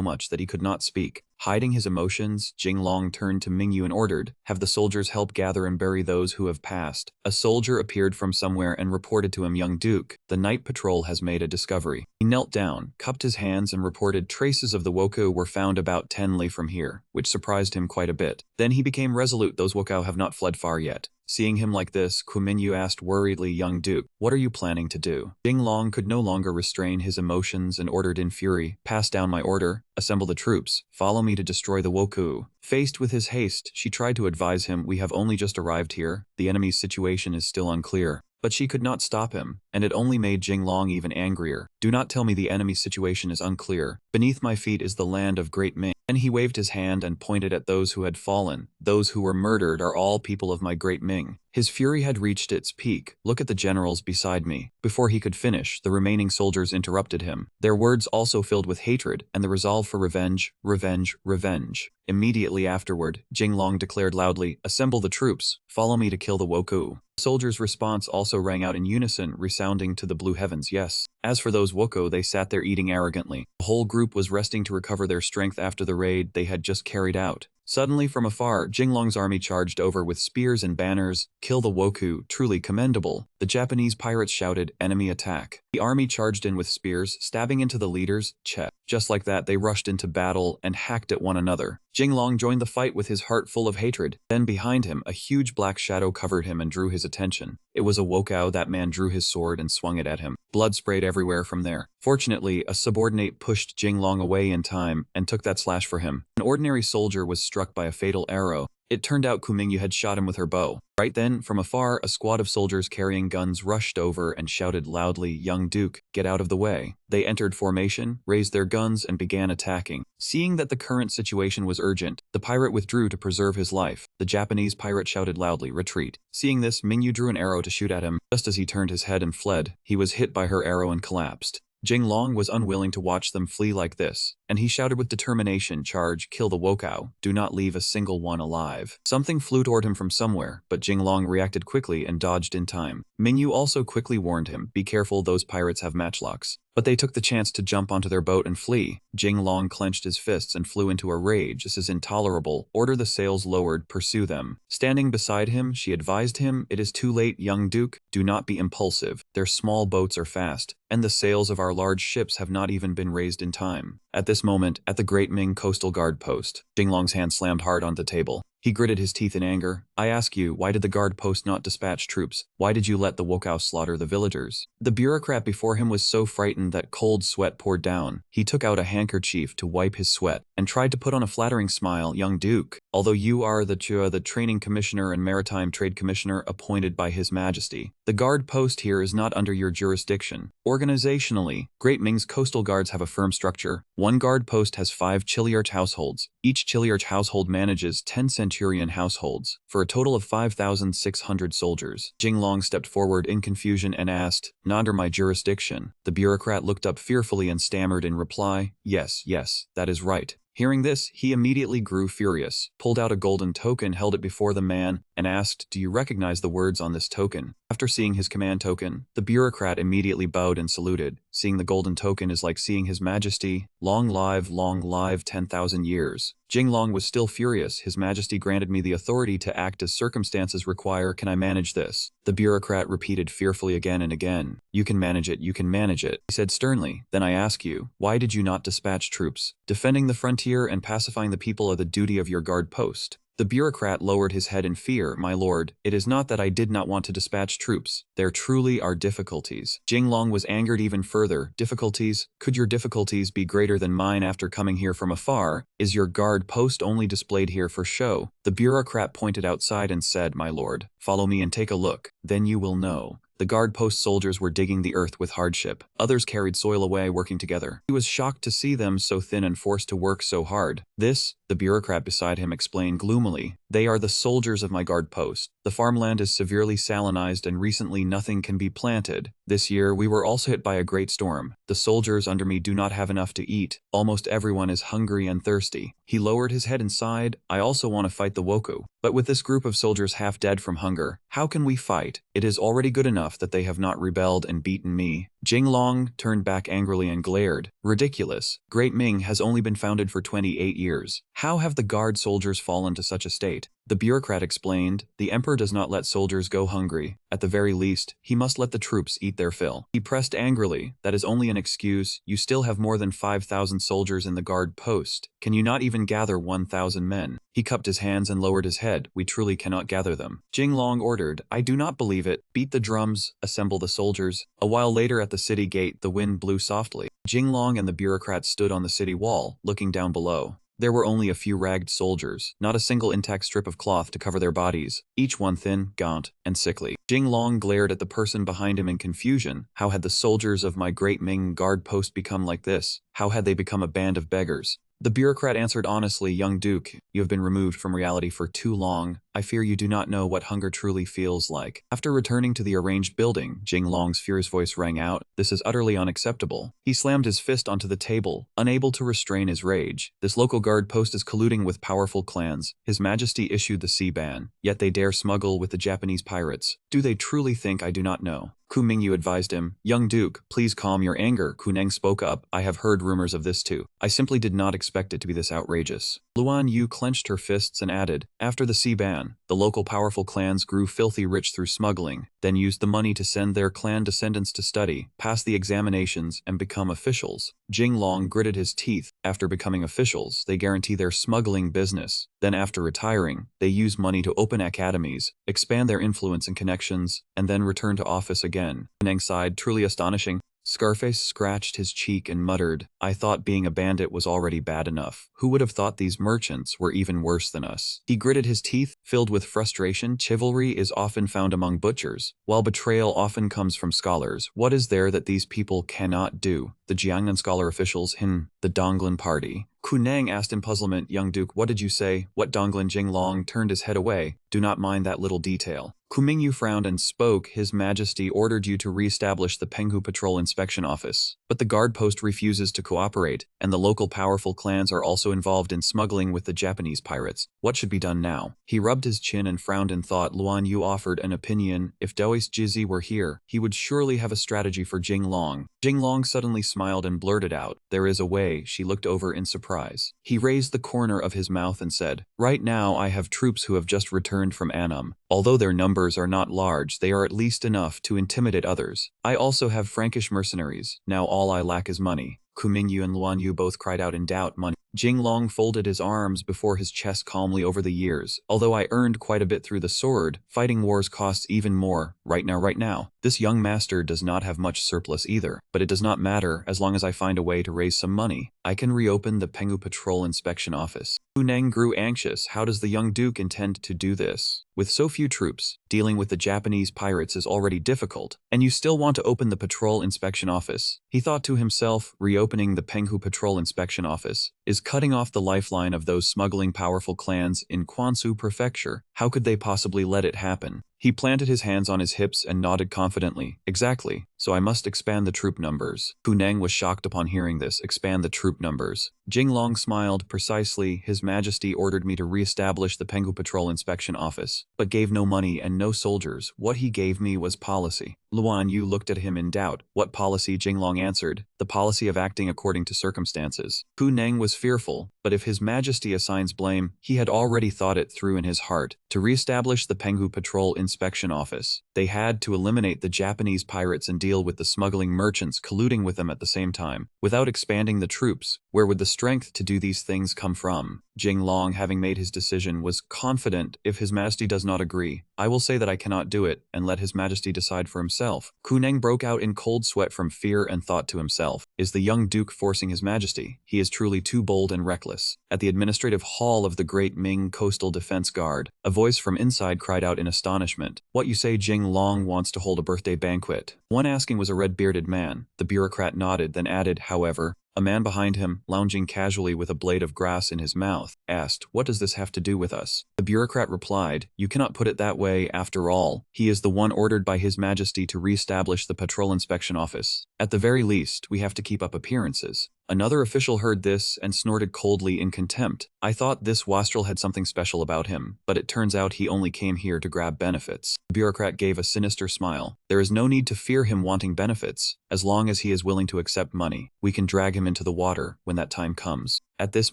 much that he could not speak. Hiding his emotions, Jinglong turned to Mingyu and ordered, "Have the soldiers help gather and bury those who have passed." A soldier appeared from somewhere and reported to him, "Young Duke, the night patrol has made a discovery." He knelt down, cupped his hands and reported, "Traces of the Wokou were found about 10 li from here," which surprised him quite a bit. Then he became resolute, "Those Wokou have not fled far yet." Seeing him like this, Kuminyu asked worriedly, "Young Duke, what are you planning to do?" Jinglong could no longer restrain his emotions and ordered in fury, "Pass down my order, assemble the troops, follow me to destroy the Wokou." Faced with his haste, she tried to advise him, "We have only just arrived here, the enemy's situation is still unclear." But she could not stop him, and it only made Jinglong even angrier. "Do not tell me the enemy's situation is unclear. Beneath my feet is the land of Great Ming." Then he waved his hand and pointed at those who had fallen. "Those who were murdered are all people of my Great Ming." His fury had reached its peak. "Look at the generals beside me." Before he could finish, the remaining soldiers interrupted him. Their words also filled with hatred and the resolve for revenge, revenge, revenge. Immediately afterward, Jinglong declared loudly, "Assemble the troops, follow me to kill the Wokou." The soldiers' response also rang out in unison, resounding to the blue heavens, "Yes." As for those Woko, they sat there eating arrogantly. The whole group was resting to recover their strength after the raid they had just carried out. Suddenly from afar, Jinglong's army charged over with spears and banners. "Kill the Wokou, truly commendable." The Japanese pirates shouted, "Enemy attack." The army charged in with spears, stabbing into the leaders' chest. Just like that, they rushed into battle and hacked at one another. Jinglong joined the fight with his heart full of hatred. Then behind him, a huge black shadow covered him and drew his attention. It was a Wokou. That man drew his sword and swung it at him. Blood sprayed everywhere from there. Fortunately, a subordinate pushed Jinglong away in time and took that slash for him. An ordinary soldier was struck by a fatal arrow. It turned out Kumingyu had shot him with her bow. Right then, from afar, a squad of soldiers carrying guns rushed over and shouted loudly, "Young Duke, get out of the way." They entered formation, raised their guns, and began attacking. Seeing that the current situation was urgent, the pirate withdrew to preserve his life. The Japanese pirate shouted loudly, "Retreat." Seeing this, Mingyu drew an arrow to shoot at him. Just as he turned his head and fled, he was hit by her arrow and collapsed. Jinglong was unwilling to watch them flee like this, and he shouted with determination, "Charge, kill the Wokou, do not leave a single one alive." Something flew toward him from somewhere, but Jinglong reacted quickly and dodged in time. Mingyu also quickly warned him, "Be careful, those pirates have matchlocks." But they took the chance to jump onto their boat and flee. Jinglong clenched his fists and flew into a rage. "This is intolerable. Order the sails lowered, pursue them." Standing beside him, she advised him, "It is too late, young Duke. Do not be impulsive. Their small boats are fast, and the sails of our large ships have not even been raised in time." At this moment, at the Great Ming Coastal Guard post, Jinglong's hand slammed hard on the table. He gritted his teeth in anger. "I ask you, why did the guard post not dispatch troops? Why did you let the Wokou slaughter the villagers?" The bureaucrat before him was so frightened that cold sweat poured down. He took out a handkerchief to wipe his sweat and tried to put on a flattering smile. "Young Duke, although you are the training commissioner and maritime trade commissioner appointed by His Majesty, the guard post here is not under your jurisdiction. Organizationally, Great Ming's coastal guards have a firm structure. One guard post has 5 Chiliarch households. Each Chiliarch household manages 10 Centurion households, for a total of 5,600 soldiers. Jinglong stepped forward in confusion and asked, "Not under my jurisdiction." The bureaucrat looked up fearfully and stammered in reply, "Yes, yes, that is right." Hearing this, he immediately grew furious, pulled out a golden token, held it before the man, and asked, "Do you recognize the words on this token?" After seeing his command token, the bureaucrat immediately bowed and saluted. Seeing the golden token is like seeing His Majesty. Long live 10,000 years. Jinglong was still furious. His Majesty granted me the authority to act as circumstances require. Can I manage this? The bureaucrat repeated fearfully again and again. You can manage it, you can manage it, he said sternly. Then I ask you, why did you not dispatch troops? Defending the frontier and pacifying the people are the duty of your guard post. The bureaucrat lowered his head in fear. My lord, it is not that I did not want to dispatch troops. There truly are difficulties. Jinglong was angered even further. Difficulties? Could your difficulties be greater than mine after coming here from afar? Is your guard post only displayed here for show? The bureaucrat pointed outside and said, my lord, follow me and take a look. Then you will know. The guard post soldiers were digging the earth with hardship. Others carried soil away, working together. He was shocked to see them so thin and forced to work so hard. This, the bureaucrat beside him explained gloomily, they are the soldiers of my guard post. The farmland is severely salinized and recently nothing can be planted. This year we were also hit by a great storm. The soldiers under me do not have enough to eat. Almost everyone is hungry and thirsty. He lowered his head and sighed. I also want to fight the Woku. But with this group of soldiers half dead from hunger, how can we fight? It is already good enough that they have not rebelled and beaten me. Jinglong turned back angrily and glared. Ridiculous. Great Ming has only been founded for 28 years. How have the guard soldiers fallen to such a state? The bureaucrat explained, the emperor does not let soldiers go hungry. At the very least, he must let the troops eat their fill. He pressed angrily, that is only an excuse. You still have more than 5,000 soldiers in the guard post. Can you not even gather 1,000 men? He cupped his hands and lowered his head. We truly cannot gather them. Jinglong ordered, I do not believe it. Beat the drums, assemble the soldiers. A while later at the city gate, the wind blew softly. Jinglong and the bureaucrat stood on the city wall, looking down below. There were only a few ragged soldiers, not a single intact strip of cloth to cover their bodies, each one thin, gaunt, and sickly. Jinglong glared at the person behind him in confusion. How had the soldiers of my great Ming guard post become like this? How had they become a band of beggars? The bureaucrat answered honestly, young duke, you have been removed from reality for too long. I fear you do not know what hunger truly feels like. After returning to the arranged building, Jinglong's furious voice rang out, this is utterly unacceptable. He slammed his fist onto the table, unable to restrain his rage. This local guard post is colluding with powerful clans. His Majesty issued the sea ban, yet they dare smuggle with the Japanese pirates. Do they truly think I do not know? Ku Mingyu advised him, young duke, please calm your anger. Kuneng spoke up, I have heard rumors of this too. I simply did not expect it to be this outrageous. Luan Yu clenched her fists and added, after the sea ban, the local powerful clans grew filthy rich through smuggling, then used the money to send their clan descendants to study, pass the examinations, and become officials. Jinglong gritted his teeth. After becoming officials, they guarantee their smuggling business. Then after retiring, they use money to open academies, expand their influence and connections, and then return to office again. Kuneng sighed, truly astonishing. Scarface scratched his cheek and muttered, I thought being a bandit was already bad enough. Who would have thought these merchants were even worse than us? He gritted his teeth, filled with frustration. Chivalry is often found among butchers, while betrayal often comes from scholars. What is there that these people cannot do? The Jiangnan scholar officials, the Donglan party. Kuneng asked in puzzlement, young duke, what did you say? What Donglan? Jinglong turned his head away. Do not mind that little detail. Ku Mingyu frowned and spoke, His Majesty ordered you to re-establish the Penghu Patrol Inspection Office. But the guard post refuses to cooperate, and the local powerful clans are also involved in smuggling with the Japanese pirates. What should be done now? He rubbed his chin and frowned in thought. Luan Yu offered an opinion. If Dois Jizi were here, he would surely have a strategy for Jinglong. Jinglong suddenly smiled and blurted out, there is a way. She looked over in surprise. He raised the corner of his mouth and said, right now I have troops who have just returned from Annam. Although their numbers are not large, they are at least enough to intimidate others. I also have Frankish mercenaries. Now all I lack is money. Ku Mingyu and Luan Yu both cried out in doubt, money. Jinglong folded his arms before his chest calmly. Over the years, although I earned quite a bit through the sword, fighting wars costs even more. Right now. This young master does not have much surplus either, but it does not matter as long as I find a way to raise some money. I can reopen the Penghu Patrol Inspection Office. Kuneng grew anxious. How does the young duke intend to do this? With so few troops, dealing with the Japanese pirates is already difficult, and you still want to open the Patrol Inspection Office. He thought to himself, reopening the Penghu Patrol Inspection Office is cutting off the lifeline of those smuggling powerful clans in Quansu Prefecture. How could they possibly let it happen? He planted his hands on his hips and nodded confidently. Exactly. So I must expand the troop numbers. Hu Neng was shocked upon hearing this. Expand the troop numbers. Jinglong smiled. Precisely, His Majesty ordered me to re-establish the Penghu Patrol Inspection Office, but gave no money and no soldiers. What he gave me was policy. Luan Yu looked at him in doubt. What policy? Jinglong answered. The policy of acting according to circumstances. Hu Neng was fearful, but if His Majesty assigns blame, he had already thought it through in his heart. To re-establish the Penghu Patrol Inspection Office, they had to eliminate the Japanese pirates and deal with the smuggling merchants colluding with them at the same time. Without expanding the troops, where would the strength to do these things come from? Jinglong, having made his decision, was confident. If His Majesty does not agree, I will say that I cannot do it, and let His Majesty decide for himself. Hu Neng broke out in cold sweat from fear and thought to himself, is the young duke forcing His Majesty? He is truly too bold and reckless. At the administrative hall of the Great Ming Coastal Defense Guard, a voice from inside cried out in astonishment. What you say? Jinglong wants to hold a birthday banquet. One asking was a red-bearded man. The bureaucrat nodded, then added, however, a man behind him, lounging casually with a blade of grass in his mouth, asked, what does this have to do with us? The bureaucrat replied, you cannot put it that way. After all, he is the one ordered by His Majesty to re-establish the Patrol Inspection Office. At the very least, we have to keep up appearances. Another official heard this and snorted coldly in contempt. I thought this wastrel had something special about him, but it turns out he only came here to grab benefits. The bureaucrat gave a sinister smile. There is no need to fear him wanting benefits. As long as he is willing to accept money, we can drag him into the water when that time comes. At this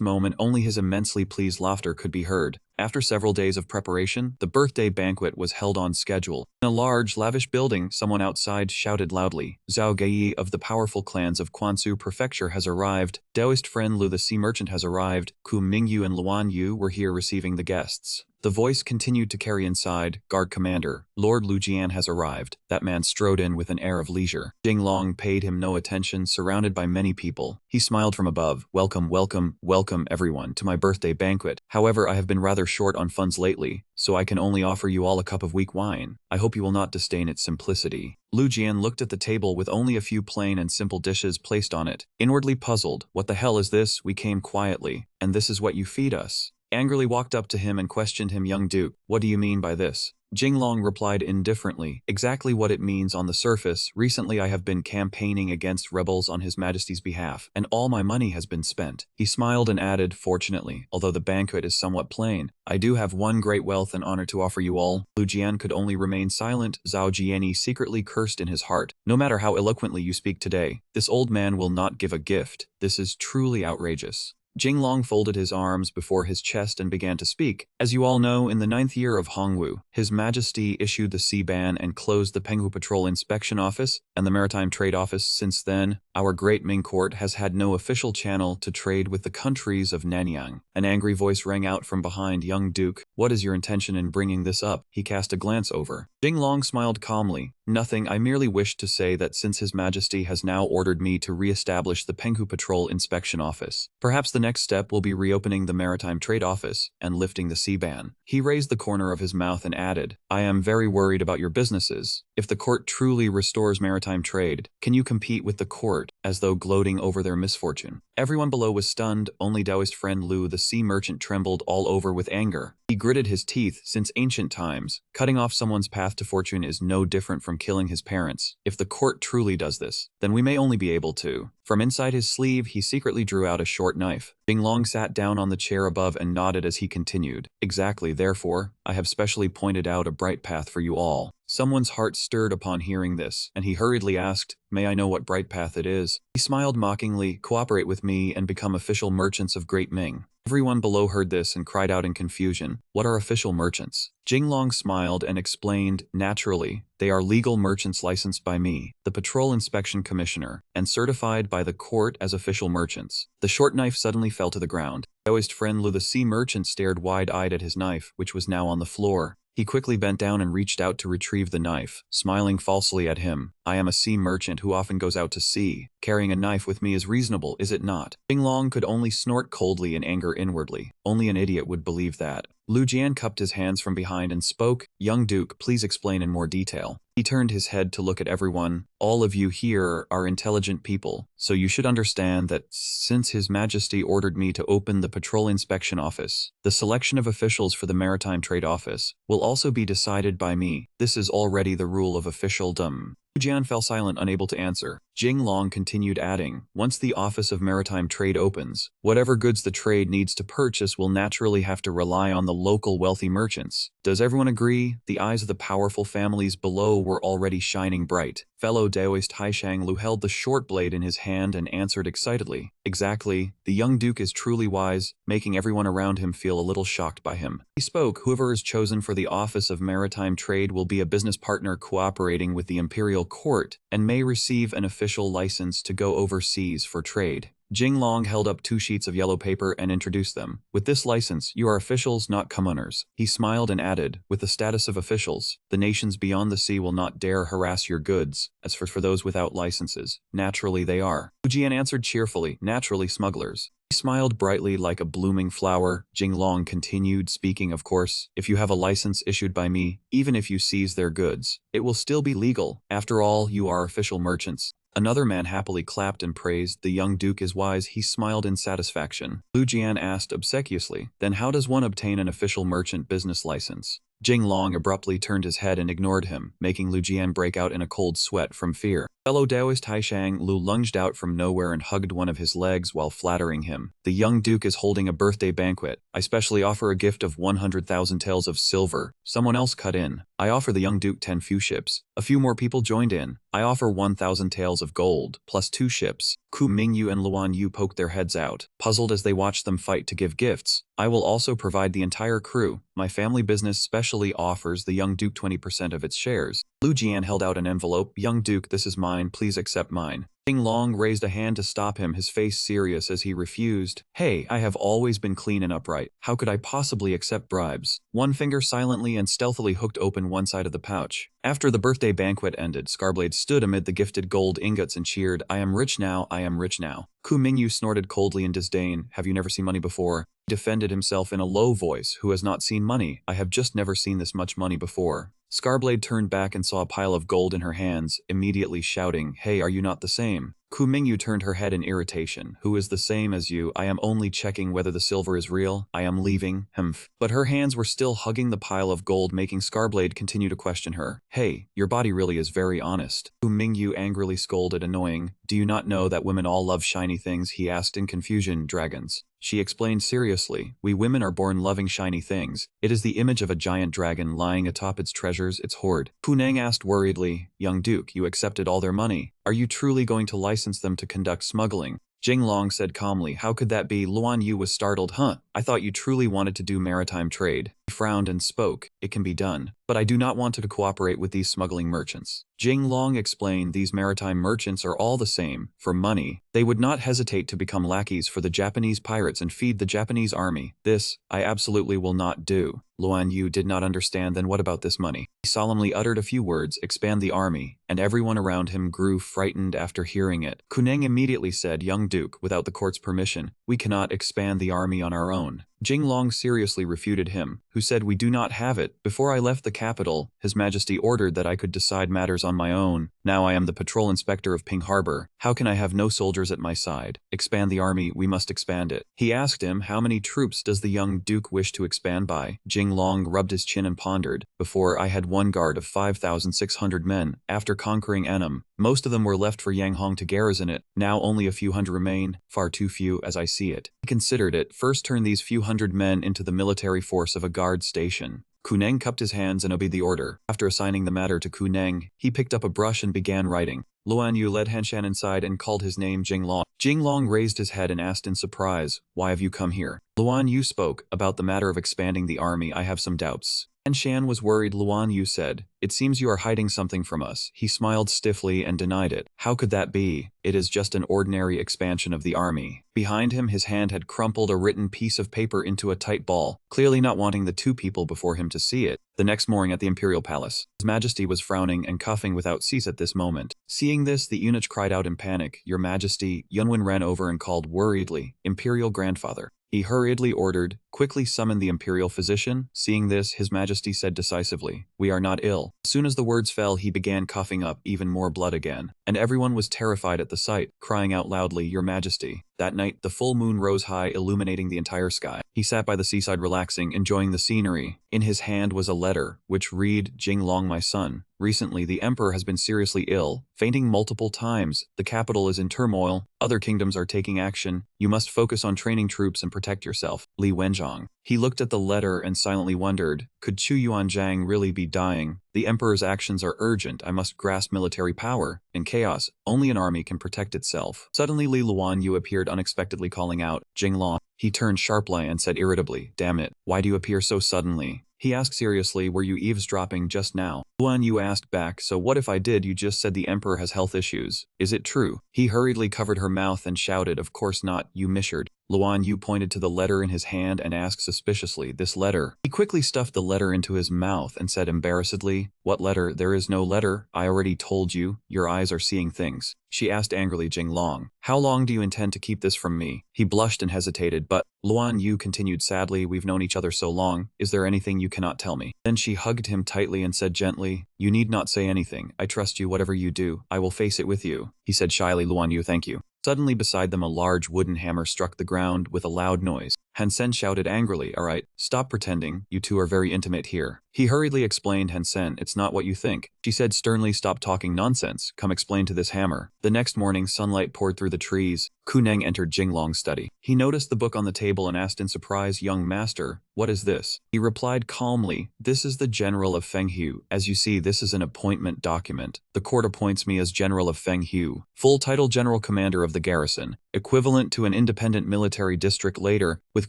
moment, only his immensely pleased laughter could be heard. After several days of preparation, the birthday banquet was held on schedule. In a large, lavish building, someone outside shouted loudly, Zhao Geiyi of the powerful clans of Quansu Prefecture has arrived. Taoist friend Lu the sea merchant has arrived. Ku Mingyu and Luan Yu were here receiving the guests. The voice continued to carry inside, guard commander, Lord Lu Jian has arrived. That man strode in with an air of leisure. Jinglong paid him no attention, surrounded by many people. He smiled from above. Welcome, welcome, welcome everyone to my birthday banquet. However, I have been rather short on funds lately, so I can only offer you all a cup of weak wine. I hope you will not disdain its simplicity. Lu Jian looked at the table with only a few plain and simple dishes placed on it, inwardly puzzled. What the hell is this? We came quietly, and this is what you feed us? Angrily walked up to him and questioned him. Young Duke, what do you mean by this? Jinglong replied indifferently, exactly what it means on the surface. Recently I have been campaigning against rebels on His Majesty's behalf, and all my money has been spent. He smiled and added, fortunately, although the banquet is somewhat plain, I do have one great wealth and honor to offer you all. Lu Jian could only remain silent. Zhao Jiani secretly cursed in his heart. No matter how eloquently you speak today, this old man will not give a gift. This is truly outrageous. Jinglong folded his arms before his chest and began to speak. As you all know, in the 9th year of Hongwu, His Majesty issued the sea ban and closed the Penghu Patrol Inspection Office and the Maritime Trade Office. Since then, our Great Ming Court has had no official channel to trade with the countries of Nanyang. An angry voice rang out from behind. Young Duke, what is your intention in bringing this up? He cast a glance over. Jinglong smiled calmly. Nothing, I merely wished to say that since His Majesty has now ordered me to re-establish the Penghu Patrol Inspection Office, perhaps the next step will be reopening the Maritime Trade Office and lifting the sea ban. He raised the corner of his mouth and added, I am very worried about your businesses. If the court truly restores maritime trade, can you compete with the court? As though gloating over their misfortune. Everyone below was stunned. Only Taoist friend Lu the sea merchant trembled all over with anger. He gritted his teeth. Since ancient times, cutting off someone's path to fortune is no different from killing his parents. If the court truly does this, then we may only be able to. From inside his sleeve, he secretly drew out a short knife. Jinglong sat down on the chair above and nodded as he continued. Exactly, therefore, I have specially pointed out a bright path for you all. Someone's heart stirred upon hearing this, and he hurriedly asked, may I know what bright path it is? He smiled mockingly, cooperate with me and become official merchants of Great Ming. Everyone below heard this and cried out in confusion, what are official merchants? Jinglong smiled and explained, naturally, they are legal merchants licensed by me, the Patrol Inspection Commissioner, and certified by the court as official merchants. The short knife suddenly fell to the ground. Taoist friend Lu the sea merchant stared wide-eyed at his knife, which was now on the floor. He quickly bent down and reached out to retrieve the knife, smiling falsely at him. I am a sea merchant who often goes out to sea. Carrying a knife with me is reasonable, is it not? Jinglong could only snort coldly in anger inwardly. Only an idiot would believe that. Lu Jian cupped his hands from behind and spoke, young Duke, please explain in more detail. He turned his head to look at everyone. All of you here are intelligent people, so you should understand that since His Majesty ordered me to open the Patrol Inspection Office, the selection of officials for the Maritime Trade Office will also be decided by me. This is already the rule of officialdom. Jian fell silent, unable to answer. Jing Long continued, adding, once the Office of Maritime Trade opens, whatever goods the trade needs to purchase will naturally have to rely on the local wealthy merchants. Does everyone agree? The eyes of the powerful families below were already shining bright. Fellow Daoist Haishang Lu held the short blade in his hand and answered excitedly. Exactly, the young duke is truly wise, making everyone around him feel a little shocked by him. He spoke, whoever is chosen for the Office of Maritime Trade will be a business partner cooperating with the Imperial Court and may receive an official license to go overseas for trade. Jing Long held up 2 sheets of yellow paper and introduced them. With this license, you are officials, not commoners. He smiled and added, with the status of officials, the nations beyond the sea will not dare harass your goods. As for those without licenses, naturally they are. Jian answered cheerfully, naturally smugglers. He smiled brightly like a blooming flower. Jing Long continued, speaking, of course, if you have a license issued by me, even if you seize their goods, it will still be legal. After all, you are official merchants. Another man happily clapped and praised, the young duke is wise. He smiled in satisfaction. Lu Jian asked obsequiously, then how does one obtain an official merchant business license? Jing Long abruptly turned his head and ignored him, making Lu Jian break out in a cold sweat from fear. Fellow Taoist Haishang Lu lunged out from nowhere and hugged one of his legs while flattering him. The young duke is holding a birthday banquet. I specially offer a gift of 100,000 taels of silver. Someone else cut in. I offer the young duke 10 few ships. A few more people joined in. I offer 1,000 taels of gold, plus 2 ships. Ku Mingyu and Luan Yu poked their heads out, puzzled as they watched them fight to give gifts. I will also provide the entire crew. My family business specially offers the young duke 20% of its shares. Lu Jian held out an envelope. Young duke, this is mine, please accept mine. Jing Long raised a hand to stop him, his face serious as he refused. Hey, I have always been clean and upright. How could I possibly accept bribes? One finger silently and stealthily hooked open one side of the pouch. After the birthday banquet ended, Scarblade stood amid the gifted gold ingots and cheered, I am rich now, I am rich now. Ku Mingyu snorted coldly in disdain, have you never seen money before? He defended himself in a low voice, who has not seen money? I have just never seen this much money before. Scarblade turned back and saw a pile of gold in her hands, immediately shouting, hey, are you not the same? Ku Mingyu turned her head in irritation. Who is the same as you? I am only checking whether the silver is real. I am leaving. Humph. But her hands were still hugging the pile of gold, making Scarblade continue to question her. Hey, your body really is very honest. Ku Mingyu angrily scolded, annoying. Do you not know that women all love shiny things? He asked in confusion. Dragons. She explained seriously, we women are born loving shiny things. It is the image of a giant dragon lying atop its treasures, its hoard. Punang asked worriedly, young duke, you accepted all their money. Are you truly going to license them to conduct smuggling? Jing Long said calmly, how could that be? Luan Yu was startled. I thought you truly wanted to do maritime trade. He frowned and spoke, it can be done, but I do not want to cooperate with these smuggling merchants. Jing Long explained, these maritime merchants are all the same. For money, they would not hesitate to become lackeys for the Japanese pirates and feed the Japanese army. This, I absolutely will not do. Luan Yu did not understand. Then what about this money? He solemnly uttered a few words, expand the army, and everyone around him grew frightened after hearing it. Kuneng immediately said, young duke, without the court's permission, we cannot expand the army on our own. Jing Long seriously refuted him, who said, we do not have it. Before I left the capital, His Majesty ordered that I could decide matters on my own. Now I am the patrol inspector of Ping Harbor. How can I have no soldiers at my side? Expand the army, we must expand it. He asked him, how many troops does the young duke wish to expand by? Jing Long rubbed his chin and pondered. Before, I had one guard of 5,600 men. After conquering Annam, most of them were left for Yang Hong to garrison it. Now only a few hundred remain, far too few as I see it. He considered it. First turn these few hundred men into the military force of a guard station. Kuneng cupped his hands and obeyed the order. After assigning the matter to Kuneng, he picked up a brush and began writing. Luan Yu led Hanshan inside and called his name Jing Long. Jing Long raised his head and asked in surprise, why have you come here? Luan Yu spoke, about the matter of expanding the army, I have some doubts. Hanshan was worried. Luan Yu said, it seems you are hiding something from us. He smiled stiffly and denied it. How could that be? It is just an ordinary expansion of the army. Behind him, his hand had crumpled a written piece of paper into a tight ball, clearly not wanting the 2 people before him to see it. The next morning at the Imperial Palace, His Majesty was frowning and coughing without cease at this moment. Seeing this, the eunuch cried out in panic, Your Majesty. Yunwen ran over and called worriedly, Imperial Grandfather. he hurriedly ordered. Quickly summon the imperial physician. Seeing this, His Majesty said decisively, "We are not ill." As soon as the words fell, he began coughing up even more blood again, and everyone was terrified at the sight, crying out loudly, "Your Majesty." That night, the full moon rose high, illuminating the entire sky. He sat by the seaside relaxing, enjoying the scenery. In his hand was a letter, which read, "Jinglong, my son. Recently, the emperor has been seriously ill, fainting multiple times. The capital is in turmoil. Other kingdoms are taking action. You must focus on training troops and protect yourself. Li Wenjiang." He looked at the letter and silently wondered, could Chu Yuanzhang really be dying? The emperor's actions are urgent. I must grasp military power. In chaos, only an army can protect itself. Suddenly Li Luanyu appeared unexpectedly, calling out, "Jinglong." He turned sharply and said irritably, "Damn it, why do you appear so suddenly?" He asked seriously, "Were you eavesdropping just now?" Luan Yu asked back, "So what if I did? You just said the emperor has health issues. Is it true?" He hurriedly covered her mouth and shouted, "Of course not, you misheard." Luan Yu pointed to the letter in his hand and asked suspiciously, "This letter?" He quickly stuffed the letter into his mouth and said embarrassedly, "What letter? There is no letter. I already told you, your eyes are seeing things." She asked angrily, "Jinglong, how long do you intend to keep this from me?" He blushed and hesitated, but Luan Yu continued sadly, "We've known each other so long. Is there anything you cannot tell me?" Then she hugged him tightly and said gently, "You need not say anything. I trust you. Whatever you do, I will face it with you." He said shyly, "Luan Yu, thank you." Suddenly beside them a large wooden hammer struck the ground with a loud noise. Hansen shouted angrily, "All right, stop pretending. You two are very intimate here." He hurriedly explained, "Hansen, it's not what you think." She said sternly, "Stop talking nonsense. Come explain to this hammer." The next morning, sunlight poured through the trees. Kuneng entered Jinglong's study. He noticed the book on the table and asked in surprise, "Young master, what is this?" He replied calmly, "This is the General of Fenghu. As you see, this is an appointment document. The court appoints me as General of Fenghu. Full title, General Commander of the Garrison. Equivalent to an independent military district later, with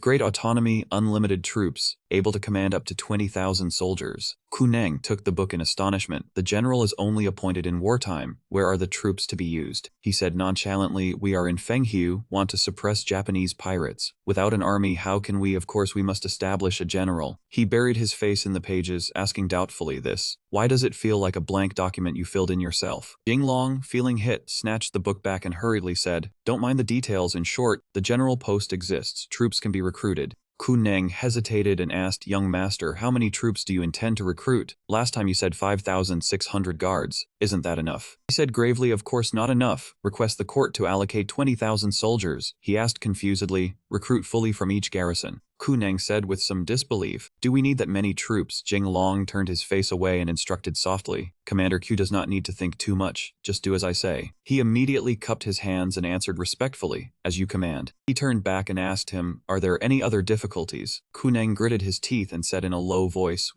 great autonomy, unlimited troops, able to command up to 20,000 soldiers." Kuneng took the book in astonishment. "The general is only appointed in wartime. Where are the troops to be used?" He said nonchalantly, "We are in Fenghu, want to suppress Japanese pirates. Without an army, how can we? Of course we must establish a general." He buried his face in the pages, asking doubtfully, "This? Why does it feel like a blank document you filled in yourself?" Jinglong, feeling hit, snatched the book back and hurriedly said, "Don't mind the details. In short, the general post exists. Troops can be recruited." Kuneng hesitated and asked, "Young master, how many troops do you intend to recruit? Last time you said 5,600 guards. Isn't that enough?" He said gravely, "Of course not enough. Request the court to allocate 20,000 soldiers." He asked confusedly, "Recruit fully from each garrison." Kuneng said with some disbelief, "Do we need that many troops?" Jinglong turned his face away and instructed softly, "Commander Q does not need to think too much. Just do as I say." He immediately cupped his hands and answered respectfully, "As you command." He turned back and asked him, "Are there any other difficulties?" Kuneng gritted his teeth and said in a low voice,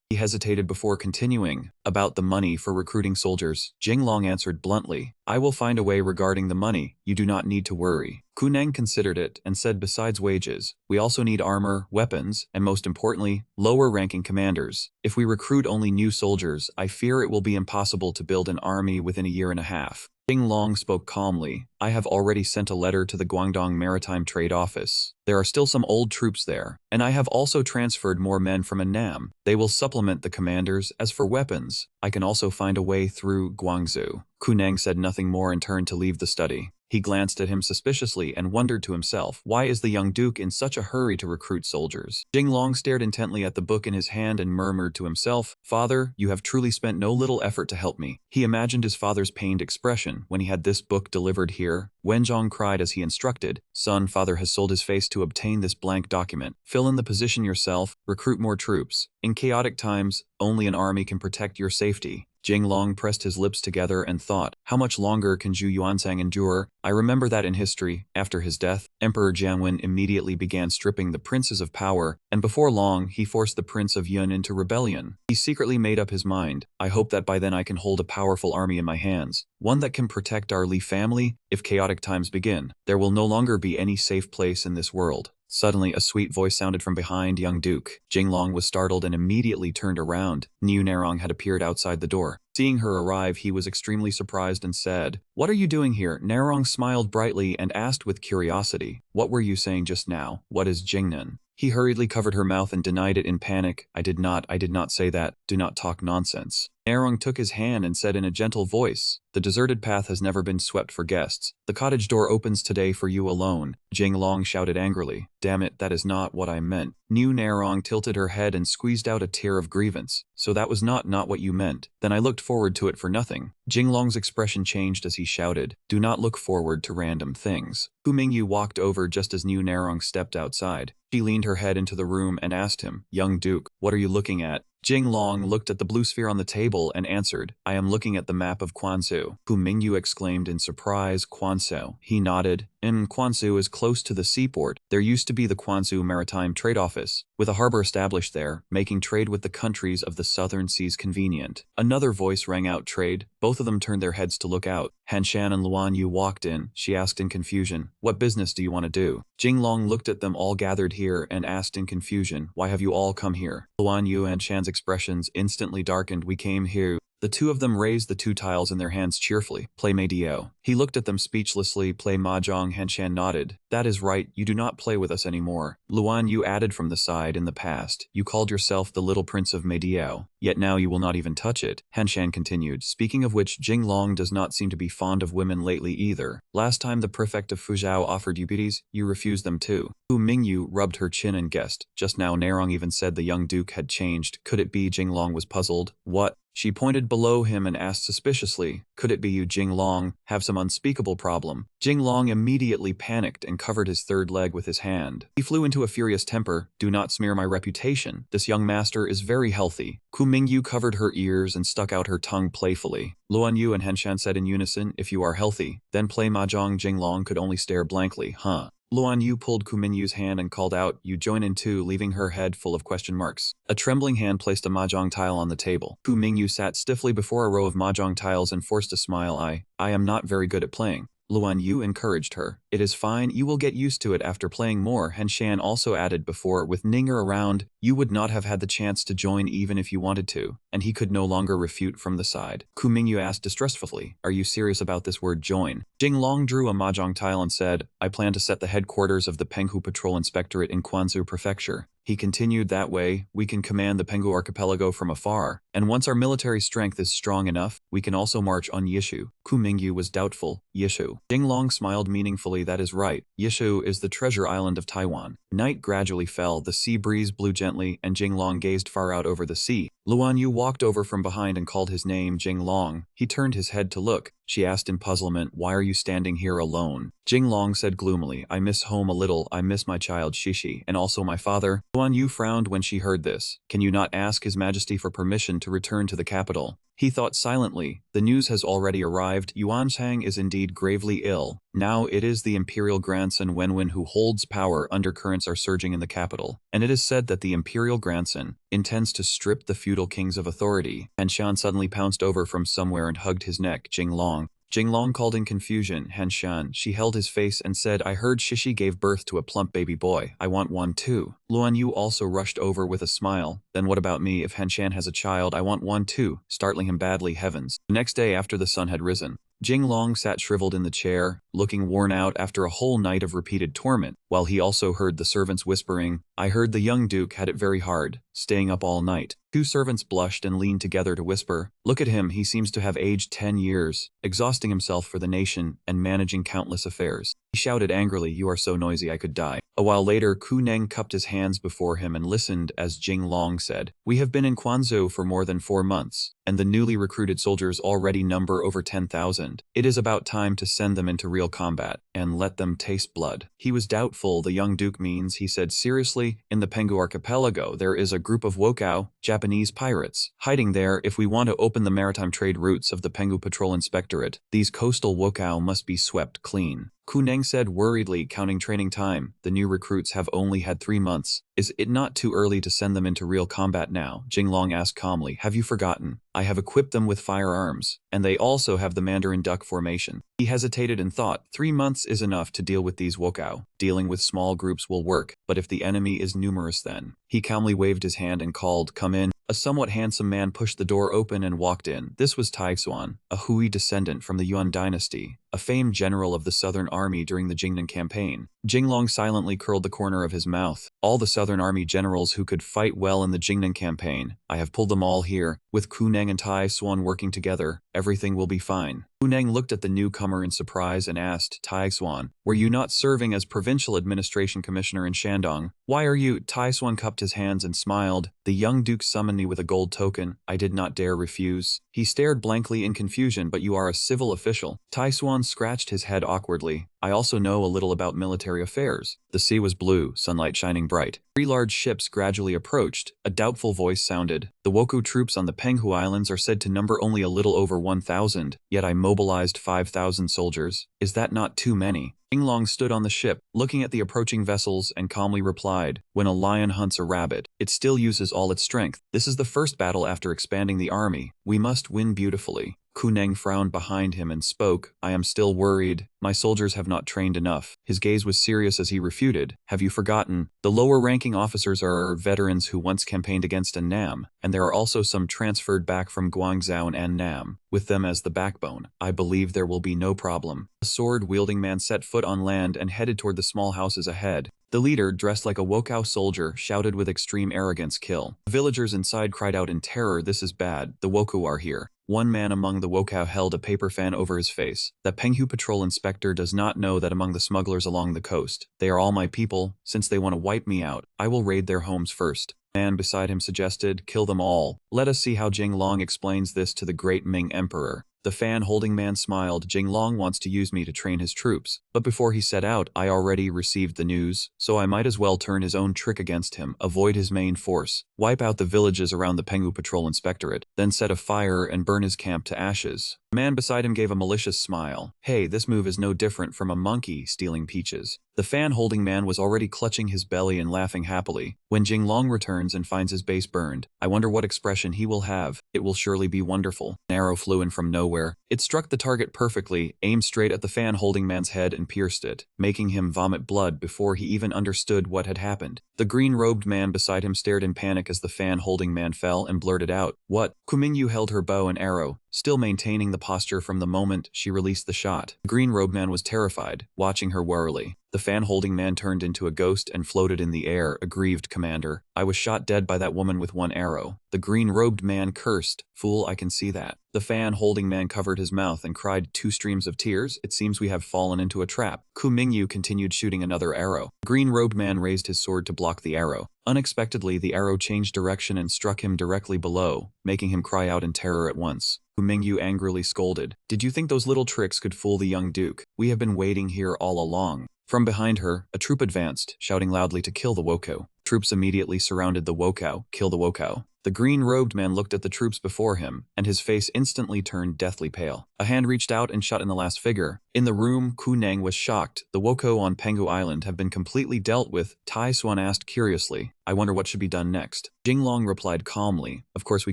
He hesitated before continuing, "About the money for recruiting soldiers." Jinglong answered bluntly, "I will find a way regarding the money. You do not need to worry." Kuneng considered it and said, "Besides wages, we also need armor, weapons, and most importantly, lower-ranking commanders. If we recruit only new soldiers, I fear it will be impossible to build an army within a year and a half." Jinglong spoke calmly, "I have already sent a letter to the Guangdong Maritime Trade Office. There are still some old troops there, and I have also transferred more men from Annam. They will supplement the commanders. As for weapons, I can also find a way through Guangzhou." Kuneng said nothing more and turned to leave the study. He glanced at him suspiciously and wondered to himself, why is the young duke in such a hurry to recruit soldiers? Jinglong stared intently at the book in his hand and murmured to himself, "Father, you have truly spent no little effort to help me." He imagined his father's pained expression when he had this book delivered here. Wenjiang cried as he instructed, "Son, father has sold his face to obtain this blank document. Fill in the position yourself, recruit more troops. In chaotic times, only an army can protect your safety." Jinglong pressed his lips together and thought, how much longer can Zhu Yuanzhang endure? I remember that in history, after his death, Emperor Jianwen immediately began stripping the princes of power, and before long, he forced the Prince of Yun into rebellion. He secretly made up his mind, I hope that by then I can hold a powerful army in my hands, one that can protect our Li family. If chaotic times begin, there will no longer be any safe place in this world. Suddenly, a sweet voice sounded from behind young Duke. Jinglong was startled and immediately turned around. Niu Nerong had appeared outside the door. Seeing her arrive, he was extremely surprised and said, "What are you doing here?" Nerong smiled brightly and asked with curiosity, "What were you saying just now? What is Jingnan?" He hurriedly covered her mouth and denied it in panic. I did not say that. Do not talk nonsense." Narong took his hand and said in a gentle voice, "The deserted path has never been swept for guests. The cottage door opens today for you alone." Jinglong shouted angrily, "Damn it, that is not what I meant." New Narong tilted her head and squeezed out a tear of grievance. "So that was not what you meant. Then I looked forward to it for nothing." Jinglong's expression changed as he shouted, "Do not look forward to random things." Fu Mingyu walked over just as New Narong stepped outside. She leaned her head into the room and asked him, "Young Duke, what are you looking at?" Jinglong looked at the blue sphere on the table and answered, "I am looking at the map of Quanzhou." Fu Mingyu exclaimed in surprise, "Quanzhou?" He nodded. Quanzhou is close to the seaport. There used to be the Quanzhou Maritime Trade Office, with a harbor established there, making trade with the countries of the southern seas convenient. Another voice rang out, "Trade." Both of them turned their heads to look out. Han Shan and Luan Yu walked in. She asked in confusion, "What business do you want to do?" Jinglong looked at them all gathered here and asked in confusion, "Why have you all come here?" Luan Yu and Shan's expressions instantly darkened. "We came here." The two of them raised the two tiles in their hands cheerfully. "Play Meidio." He looked at them speechlessly. "Play Mahjong." Hanshan nodded. "That is right, you do not play with us anymore." Luan Yu added from the side, "In the past, you called yourself the little prince of Meidio, yet now you will not even touch it." Hanshan continued, "Speaking of which, Jinglong does not seem to be fond of women lately either. Last time the prefect of Fuzhou offered you beauties, you refused them too." Fu Mingyu rubbed her chin and guessed. Just now Narong even said the young duke had changed. Could it be? Jinglong was puzzled. "What?" She pointed below him and asked suspiciously, "Could it be you, Jinglong, have some unspeakable problem?" Jinglong immediately panicked and covered his third leg with his hand. He flew into a furious temper. "Do not smear my reputation. This young master is very healthy." Ku Mingyu covered her ears and stuck out her tongue playfully. Luan Yu and Henshan said in unison, "If you are healthy, then play Mahjong." Jinglong could only stare blankly. "Huh?" Luan Yu pulled Ku Mingyu's hand and called out, "You join in too," leaving her head full of question marks. A trembling hand placed a mahjong tile on the table. Ku Mingyu sat stiffly before a row of mahjong tiles and forced a smile. I am not very good at playing." Luan Yu encouraged her. "It is fine, you will get used to it after playing more." Henshan also added, "Before, with Ninger around, you would not have had the chance to join even if you wanted to," and he could no longer refute from the side. Ku Mingyu asked distrustfully, "Are you serious about this word join?" Jinglong drew a mahjong tile and said, "I plan to set the headquarters of the Penghu Patrol Inspectorate in Quanzhou Prefecture." He continued, "That way, we can command the Penghu Archipelago from afar, and once our military strength is strong enough, we can also march on Yishu." Ku Mingyu was doubtful. "Yishu?" Jinglong smiled meaningfully. "That is right. Yishu is the treasure island of Taiwan." Night gradually fell, the sea breeze blew gently, and Jinglong gazed far out over the sea. Luan Yu walked over from behind and called his name, "Jinglong." He turned his head to look. She asked in puzzlement, "Why are you standing here alone?" Jinglong said gloomily, "I miss home a little. I miss my child Shishi, and also my father." Luan Yu frowned when she heard this. "Can you not ask His Majesty for permission to return to the capital?" He thought silently. The news has already arrived. Yuanshang is indeed gravely ill. Now it is the imperial grandson Wenwen who holds power. Undercurrents are surging in the capital, and it is said that the imperial grandson intends to strip the feudal kings of authority. Hanshan suddenly pounced over from somewhere and hugged his neck. Jinglong. Jinglong called in confusion. "Hanshan." She held his face and said, "I heard Shishi gave birth to a plump baby boy. I want one too." Luan Yu also rushed over with a smile. "Then what about me? If Hanshan has a child, I want one too," startling him badly. Heavens. The next day after the sun had risen, Jinglong sat shriveled in the chair, looking worn out after a whole night of repeated torment, while he also heard the servants whispering, "I heard the young duke had it very hard, staying up all night." Two servants blushed and leaned together to whisper, "Look at him, he seems to have aged 10 years, exhausting himself for the nation and managing countless affairs." He shouted angrily, "You are so noisy I could die." A while later, Ku Neng cupped his hands before him and listened as Jinglong said, "We have been in Quanzhou for more than 4 months, and the newly recruited soldiers already number over 10,000. It is about time to send them into real combat, and let them taste blood." He was doubtful. "The young duke means," he said seriously, "in the Penghu Archipelago there is a group of Wokao, Japanese pirates, hiding there. If we want to open the maritime trade routes of the Penghu Patrol Inspectorate, these coastal Wokao must be swept clean." Ku Neng said worriedly, counting training time, "The new recruits have only had 3 months. Is it not too early to send them into real combat now?" Jinglong asked calmly, "Have you forgotten? I have equipped them with firearms, and they also have the Mandarin duck formation." He hesitated and thought, 3 months is enough to deal with these Wokao. Dealing with small groups will work, but if the enemy is numerous then. He calmly waved his hand and called, "Come in." A somewhat handsome man pushed the door open and walked in. This was Tai Xuan, a Hui descendant from the Yuan dynasty, a famed general of the Southern Army during the Jingnan campaign. Jinglong silently curled the corner of his mouth. All the Southern Army generals who could fight well in the Jingnan campaign. I have pulled them all here. With Kuneng and Tai Swan working together, everything will be fine. Kuneng looked at the newcomer in surprise and asked, Tai Swan, were you not serving as Provincial Administration Commissioner in Shandong? Why are you? Tai Swan cupped his hands and smiled. The young duke summoned me with a gold token. I did not dare refuse. He stared blankly in confusion. But you are a civil official. Tai Swan scratched his head awkwardly. I also know a little about military affairs. The sea was blue, sunlight shining bright. 3 large ships gradually approached. A doubtful voice sounded. The Wokou troops on the Penghu Islands are said to number only a little over 1,000, yet I mobilized 5,000 soldiers. Is that not too many? Jinglong stood on the ship, looking at the approaching vessels and calmly replied, when a lion hunts a rabbit, it still uses all its strength. This is the first battle after expanding the army. We must win beautifully. Kuneng frowned behind him and spoke, I am still worried. My soldiers have not trained enough. His gaze was serious as he refuted. Have you forgotten? The lower-ranking officers are veterans who once campaigned against Annam, and there are also some transferred back from Guangzhou and Annam, with them as the backbone. I believe there will be no problem. A sword-wielding man set foot on land and headed toward the small houses ahead. The leader, dressed like a Wokou soldier, shouted with extreme arrogance, kill. The villagers inside cried out in terror, this is bad, the Wokou are here. One man among the Wokou held a paper fan over his face. The Penghu patrol inspector does not know that among the smugglers along the coast, they are all my people. Since they want to wipe me out, I will raid their homes first. A man beside him suggested, kill them all. Let us see how Jinglong explains this to the great Ming emperor. The fan-holding man smiled. Jinglong wants to use me to train his troops, but before he set out, I already received the news, so I might as well turn his own trick against him, avoid his main force, wipe out the villages around the Penghu Patrol Inspectorate, then set a fire and burn his camp to ashes. The man beside him gave a malicious smile. Hey, this move is no different from a monkey stealing peaches. The fan-holding man was already clutching his belly and laughing happily. When Jinglong returns and finds his base burned, I wonder what expression he will have. It will surely be wonderful. An arrow flew in from nowhere. It struck the target perfectly, aimed straight at the fan-holding man's head and pierced it, making him vomit blood before he even understood what had happened. The green-robed man beside him stared in panic as the fan-holding man fell and blurted out, what? Kumingyu held her bow and arrow, still maintaining the posture from the moment she released the shot. The green-robed man was terrified, watching her warily. The fan-holding man turned into a ghost and floated in the air, aggrieved, Commander. I was shot dead by that woman with one arrow. The green-robed man cursed. Fool, I can see that. The fan-holding man covered his mouth and cried 2 streams of tears. It seems we have fallen into a trap. Ku Mingyu continued shooting another arrow. The green-robed man raised his sword to block the arrow. Unexpectedly, the arrow changed direction and struck him directly below, making him cry out in terror at once. Ku Mingyu angrily scolded. Did you think those little tricks could fool the young duke? We have been waiting here all along. From behind her, a troop advanced, shouting loudly to kill the Wokou. Troops immediately surrounded the Wokou. Kill the Wokou. The green-robed man looked at the troops before him, and his face instantly turned deathly pale. A hand reached out and shot in the last figure. In the room, Kuneng was shocked. The Wokou on Penghu Island have been completely dealt with. Tai Swan asked curiously, I wonder what should be done next. Jinglong replied calmly, of course we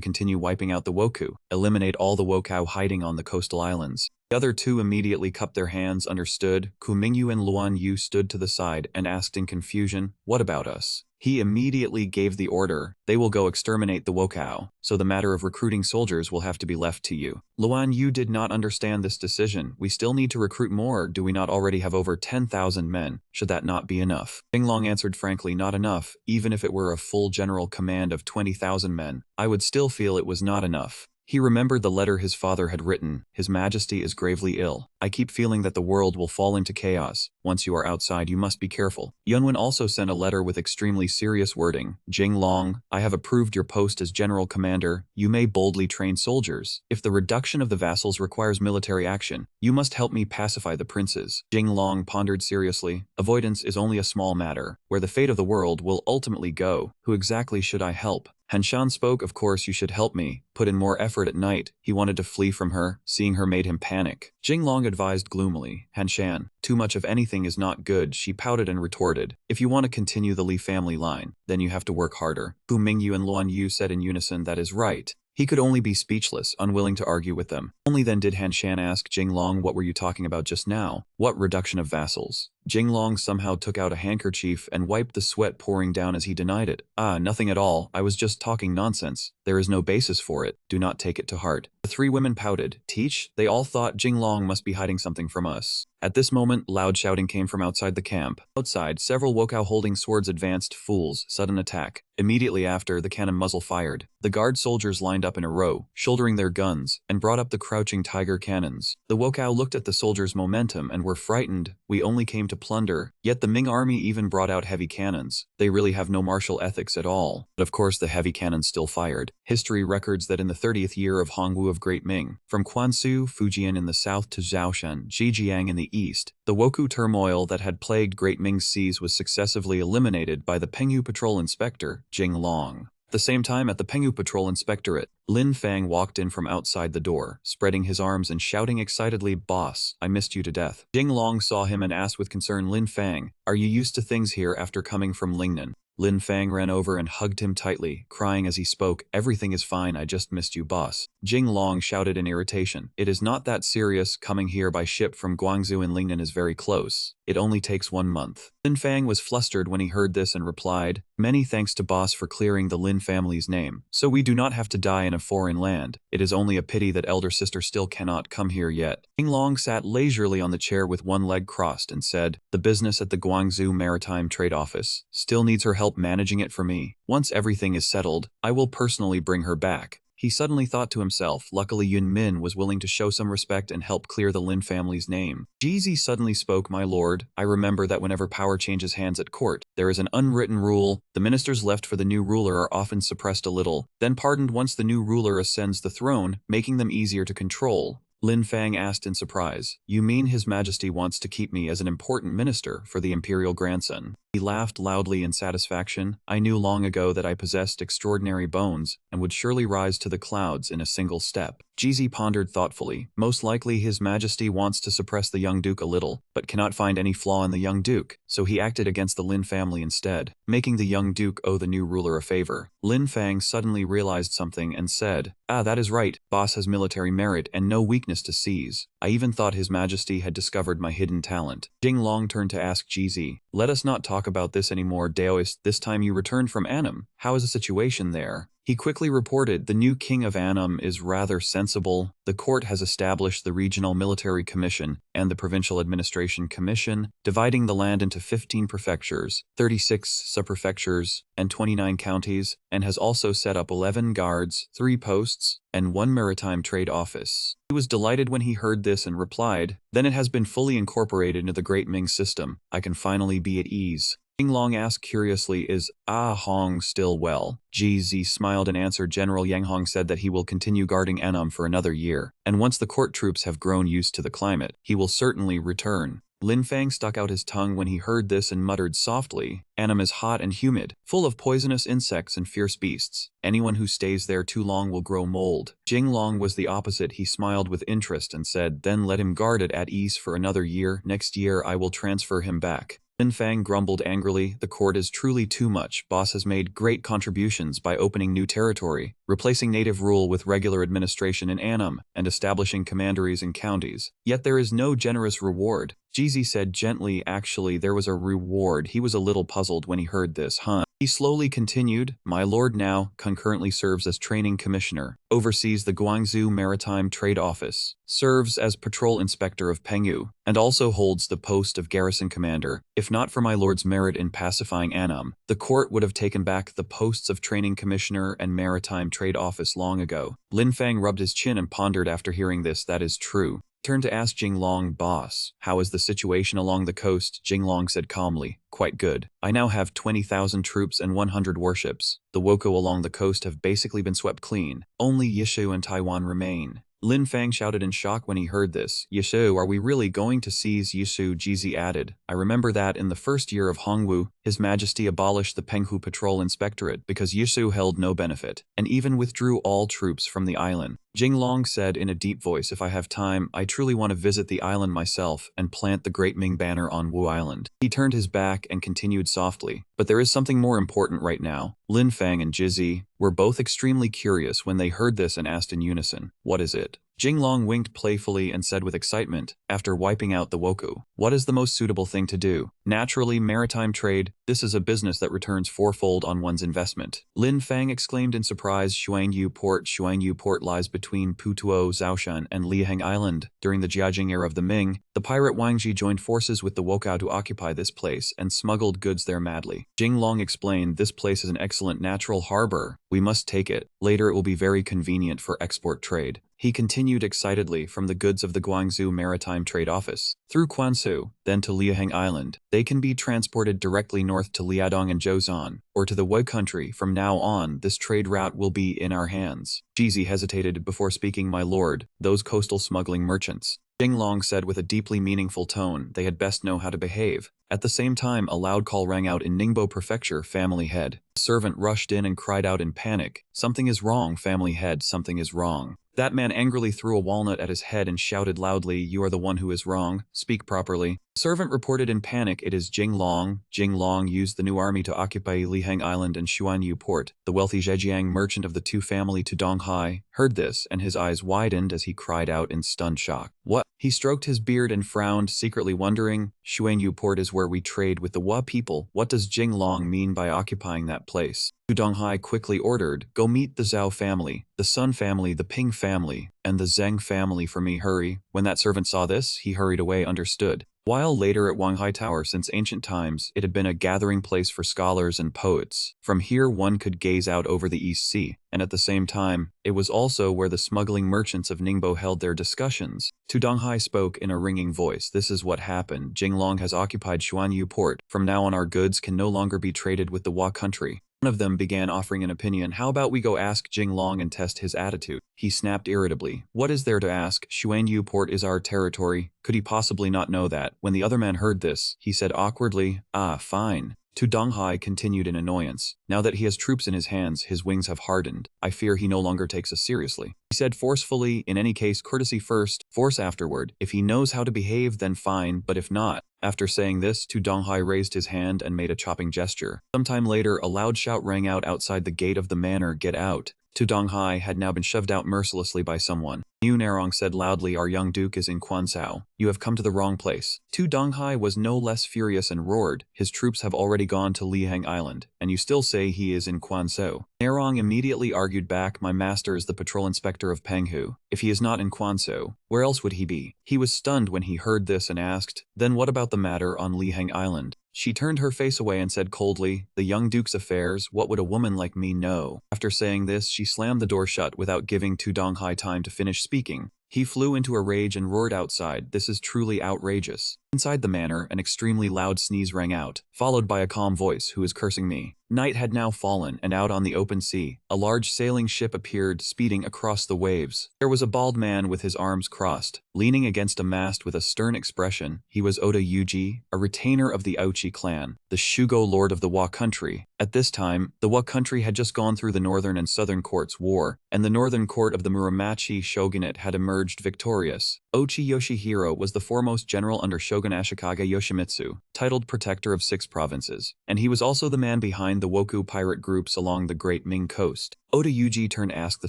continue wiping out the Wokou. Eliminate all the Wokou hiding on the coastal islands. The other two immediately cupped their hands, understood. Ku Mingyu and Luan Yu stood to the side and asked in confusion, what about us? He immediately gave the order, they will go exterminate the Wokou, so the matter of recruiting soldiers will have to be left to you. Luan Yu did not understand this decision. We still need to recruit more. Do we not already have over 10,000 men? Should that not be enough? Jinglong answered frankly, not enough. Even if it were a full general command of 20,000 men, I would still feel it was not enough. He remembered the letter his father had written. His Majesty is gravely ill. I keep feeling that the world will fall into chaos. Once you are outside, you must be careful. Yunwen also sent a letter with extremely serious wording. Jinglong, I have approved your post as General Commander. You may boldly train soldiers. If the reduction of the vassals requires military action, you must help me pacify the princes. Jinglong pondered seriously. Avoidance is only a small matter. Where the fate of the world will ultimately go, who exactly should I help? Hanshan spoke, of course you should help me. Put in more effort at night. He wanted to flee from her. Seeing her made him panic. Jinglong advised gloomily. Hanshan, too much of anything is not good. She pouted and retorted. If you want to continue the Li family line, then you have to work harder. Hu Mingyu and Luan Yu said in unison, that is right. He could only be speechless, unwilling to argue with them. Only then did Hanshan ask, Jinglong, what were you talking about just now? What reduction of vassals? Jinglong somehow took out a handkerchief and wiped the sweat pouring down as he denied it. Ah, nothing at all. I was just talking nonsense. There is no basis for it. Do not take it to heart. The three women pouted. Teach? They all thought Jinglong must be hiding something from us. At this moment, loud shouting came from outside the camp. Outside, several wokao holding swords advanced. Fools. Sudden attack. Immediately after, the cannon muzzle fired. The guard soldiers lined up in a row, shouldering their guns, and brought up the crouching tiger cannons. The wokao looked at the soldiers' momentum and were frightened. We only came to plunder. Yet the Ming army even brought out heavy cannons. They really have no martial ethics at all. But of course the heavy cannons still fired. History records that in the 30th year of Hongwu of Great Ming, from Quanzhou, Fujian in the south to Zhoushan, Zhejiang in the east, the Wokou turmoil that had plagued Great Ming's seas was successively eliminated by the Penghu Patrol Inspector, Jinglong. At the same time at the Penghu Patrol Inspectorate, Lin Fang walked in from outside the door, spreading his arms and shouting excitedly, "Boss, I missed you to death." Jinglong saw him and asked with concern, "Lin Fang, are you used to things here after coming from Lingnan?" Lin Fang ran over and hugged him tightly, crying as he spoke, "Everything is fine, I just missed you, boss." Jinglong shouted in irritation, "It is not that serious. Coming here by ship from Guangzhou and Lingnan is very close. It only takes 1 month." Lin Fang was flustered when he heard this and replied, "Many thanks to boss for clearing the Lin family's name, so we do not have to die in a foreign land. It is only a pity that elder sister still cannot come here yet." Jinglong sat leisurely on the chair with one leg crossed and said, "The business at the Guangzhou Maritime Trade Office still needs her help managing it for me. Once everything is settled, I will personally bring her back." He suddenly thought to himself, luckily Yun Min was willing to show some respect and help clear the Lin family's name. Jeezy suddenly spoke, "My lord, I remember that whenever power changes hands at court, there is an unwritten rule. The ministers left for the new ruler are often suppressed a little, then pardoned once the new ruler ascends the throne, making them easier to control." Lin Fang asked in surprise, "You mean His Majesty wants to keep me as an important minister for the imperial grandson?" He laughed loudly in satisfaction. "I knew long ago that I possessed extraordinary bones, and would surely rise to the clouds in a single step." Jeezy pondered thoughtfully. Most likely His Majesty wants to suppress the young duke a little, but cannot find any flaw in the young duke, so he acted against the Lin family instead, making the young duke owe the new ruler a favor. Lin Fang suddenly realized something and said, "Ah, that is right. Boss has military merit and no weakness to seize. I even thought His Majesty had discovered my hidden talent." Jinglong turned to ask Jeezy, "Let us not talk about this anymore, Daoist. This time you returned from Annam. How is the situation there?" He quickly reported, "The new king of Annam is rather sensible. The court has established the Regional Military Commission and the Provincial Administration Commission, dividing the land into 15 prefectures, 36 subprefectures, and 29 counties, and has also set up 11 guards, 3 posts, and 1 maritime trade office." He was delighted when he heard this and replied, "Then it has been fully incorporated into the Great Ming system. I can finally be at ease." Jinglong asked curiously, "Is Ah Hong still well?" Ji smiled and answered, "General Yang Hong said that he will continue guarding Annam for another year, and once the court troops have grown used to the climate, he will certainly return." Lin Fang stuck out his tongue when he heard this and muttered softly, "Annam is hot and humid, full of poisonous insects and fierce beasts. Anyone who stays there too long will grow mold." Jinglong was the opposite. He smiled with interest and said, "Then let him guard it at ease for another year. Next year I will transfer him back." Lin Fang grumbled angrily, "The court is truly too much. Boss has made great contributions by opening new territory, replacing native rule with regular administration in Annam, and establishing commanderies in counties. Yet there is no generous reward." Jeezy said gently, "Actually, there was a reward." He was a little puzzled when he heard this, He slowly continued, "My lord now concurrently serves as training commissioner, oversees the Guangzhou Maritime Trade Office, serves as patrol inspector of Penghu, and also holds the post of garrison commander. If not for my lord's merit in pacifying Annam, the court would have taken back the posts of training commissioner and maritime trade office long ago." Lin Fang rubbed his chin and pondered after hearing this. "That is true." Turned to ask Jinglong, "Boss, how is the situation along the coast?" Jinglong said calmly, "Quite good. I now have 20,000 troops and 100 warships. The Woko along the coast have basically been swept clean. Only Yishu and Taiwan remain." Lin Fang shouted in shock when he heard this. "Yishu, are we really going to seize Yishu?" Jizi added, "I remember that in the first year of Hongwu, His Majesty abolished the Penghu Patrol Inspectorate because Yishu held no benefit, and even withdrew all troops from the island." Jinglong said in a deep voice, "If I have time, I truly want to visit the island myself and plant the Great Ming banner on Wu Island." He turned his back and continued softly, "But there is something more important right now." Lin Fang and Jizi were both extremely curious when they heard this and asked in unison, "What is it?" Jinglong winked playfully and said with excitement, after wiping out the Woku. What is the most suitable thing to do? Naturally, maritime trade. This is a business that returns fourfold on one's investment. Lin Fang exclaimed in surprise. Xuanyu Port lies between Putuo, Zhoushan, and Liehang Island. During the Jiajing era of the Ming, the pirate Wang Ji joined forces with the Wokao to occupy this place and smuggled goods there madly. Jing Long explained, this place is an excellent natural harbor. We must take it. Later it will be very convenient for export trade. He continued excitedly, from the goods of the Guangzhou Maritime Trade Office, through Quanzhou, then to Liehang Island. They can be transported directly north to Liaodong and Zhoushan, or to the Wei country. From now on, this trade route will be in our hands. Jizi hesitated before speaking. My lord, those coastal smuggling merchants, Jing Long said with a deeply meaningful tone, they had best know how to behave. At the same time, a loud call rang out in Ningbo Prefecture. Family head. A servant rushed in and cried out in panic, something is wrong, family head, something is wrong. That man angrily threw a walnut at his head and shouted loudly, you are the one who is wrong, speak properly. The servant reported in panic, it is Jing Long. Jing Long used the new army to occupy Liehang Island and Xuanyu Port. The wealthy Zhejiang merchant of the two family to Donghai heard this, and his eyes widened as he cried out in stunned shock. What? He stroked his beard and frowned, secretly wondering, Xuanyu Port is where we trade with the Hua people. What does Jing Long mean by occupying that place? Donghai quickly ordered, go meet the Zhao family, the Sun family, the Ping family, and the Zheng family for me. Hurry. When that servant saw this, he hurried away. Understood. While later at Wanghai Tower, since ancient times, it had been a gathering place for scholars and poets. From here one could gaze out over the East Sea, and at the same time, it was also where the smuggling merchants of Ningbo held their discussions. Tu Donghai spoke in a ringing voice, this is what happened. Jing Long has occupied Xuanyu Port. From now on our goods can no longer be traded with the Hua country. One of them began offering an opinion. How about we go ask Jing Long and test his attitude? He snapped irritably. What is there to ask? Xuanyu Port is our territory. Could he possibly not know that? When the other man heard this, he said awkwardly, ah, fine. Tu Donghai continued in annoyance. Now that he has troops in his hands, his wings have hardened. I fear he no longer takes us seriously. He said forcefully, in any case, courtesy first, force afterward. If he knows how to behave, then fine, but if not. After saying this, Tu Donghai raised his hand and made a chopping gesture. Sometime later, a loud shout rang out outside the gate of the manor, get out. Tu Donghai had now been shoved out mercilessly by someone. Yu Narong said loudly, our young duke is in Quanzhou. You have come to the wrong place. Tu Donghai was no less furious and roared, his troops have already gone to Liehang Island, and you still say he is in Quanzhou. Narong immediately argued back, my master is the patrol inspector of Penghu. If he is not in Quanzhou, where else would he be? He was stunned when he heard this and asked, then what about the matter on Liehang Island? She turned her face away and said coldly, the young duke's affairs, what would a woman like me know? After saying this, she slammed the door shut without giving Tu Donghai time to finish speaking. He flew into a rage and roared outside, this is truly outrageous. Inside the manor, an extremely loud sneeze rang out, followed by a calm voice, who is cursing me? Night had now fallen, and out on the open sea, a large sailing ship appeared, speeding across the waves. There was a bald man with his arms crossed, leaning against a mast with a stern expression. He was Oda Yuji, a retainer of the Aochi clan, the Shugo lord of the Hua country. At this time, the Hua country had just gone through the northern and southern courts' war, and the northern court of the Muromachi shogunate had emerged victorious. Ochi Yoshihiro was the foremost general under Shogun Ashikaga Yoshimitsu, titled Protector of 6 provinces, and he was also the man behind the Woku pirate groups along the Great Ming coast. Oda Yuji turned to ask the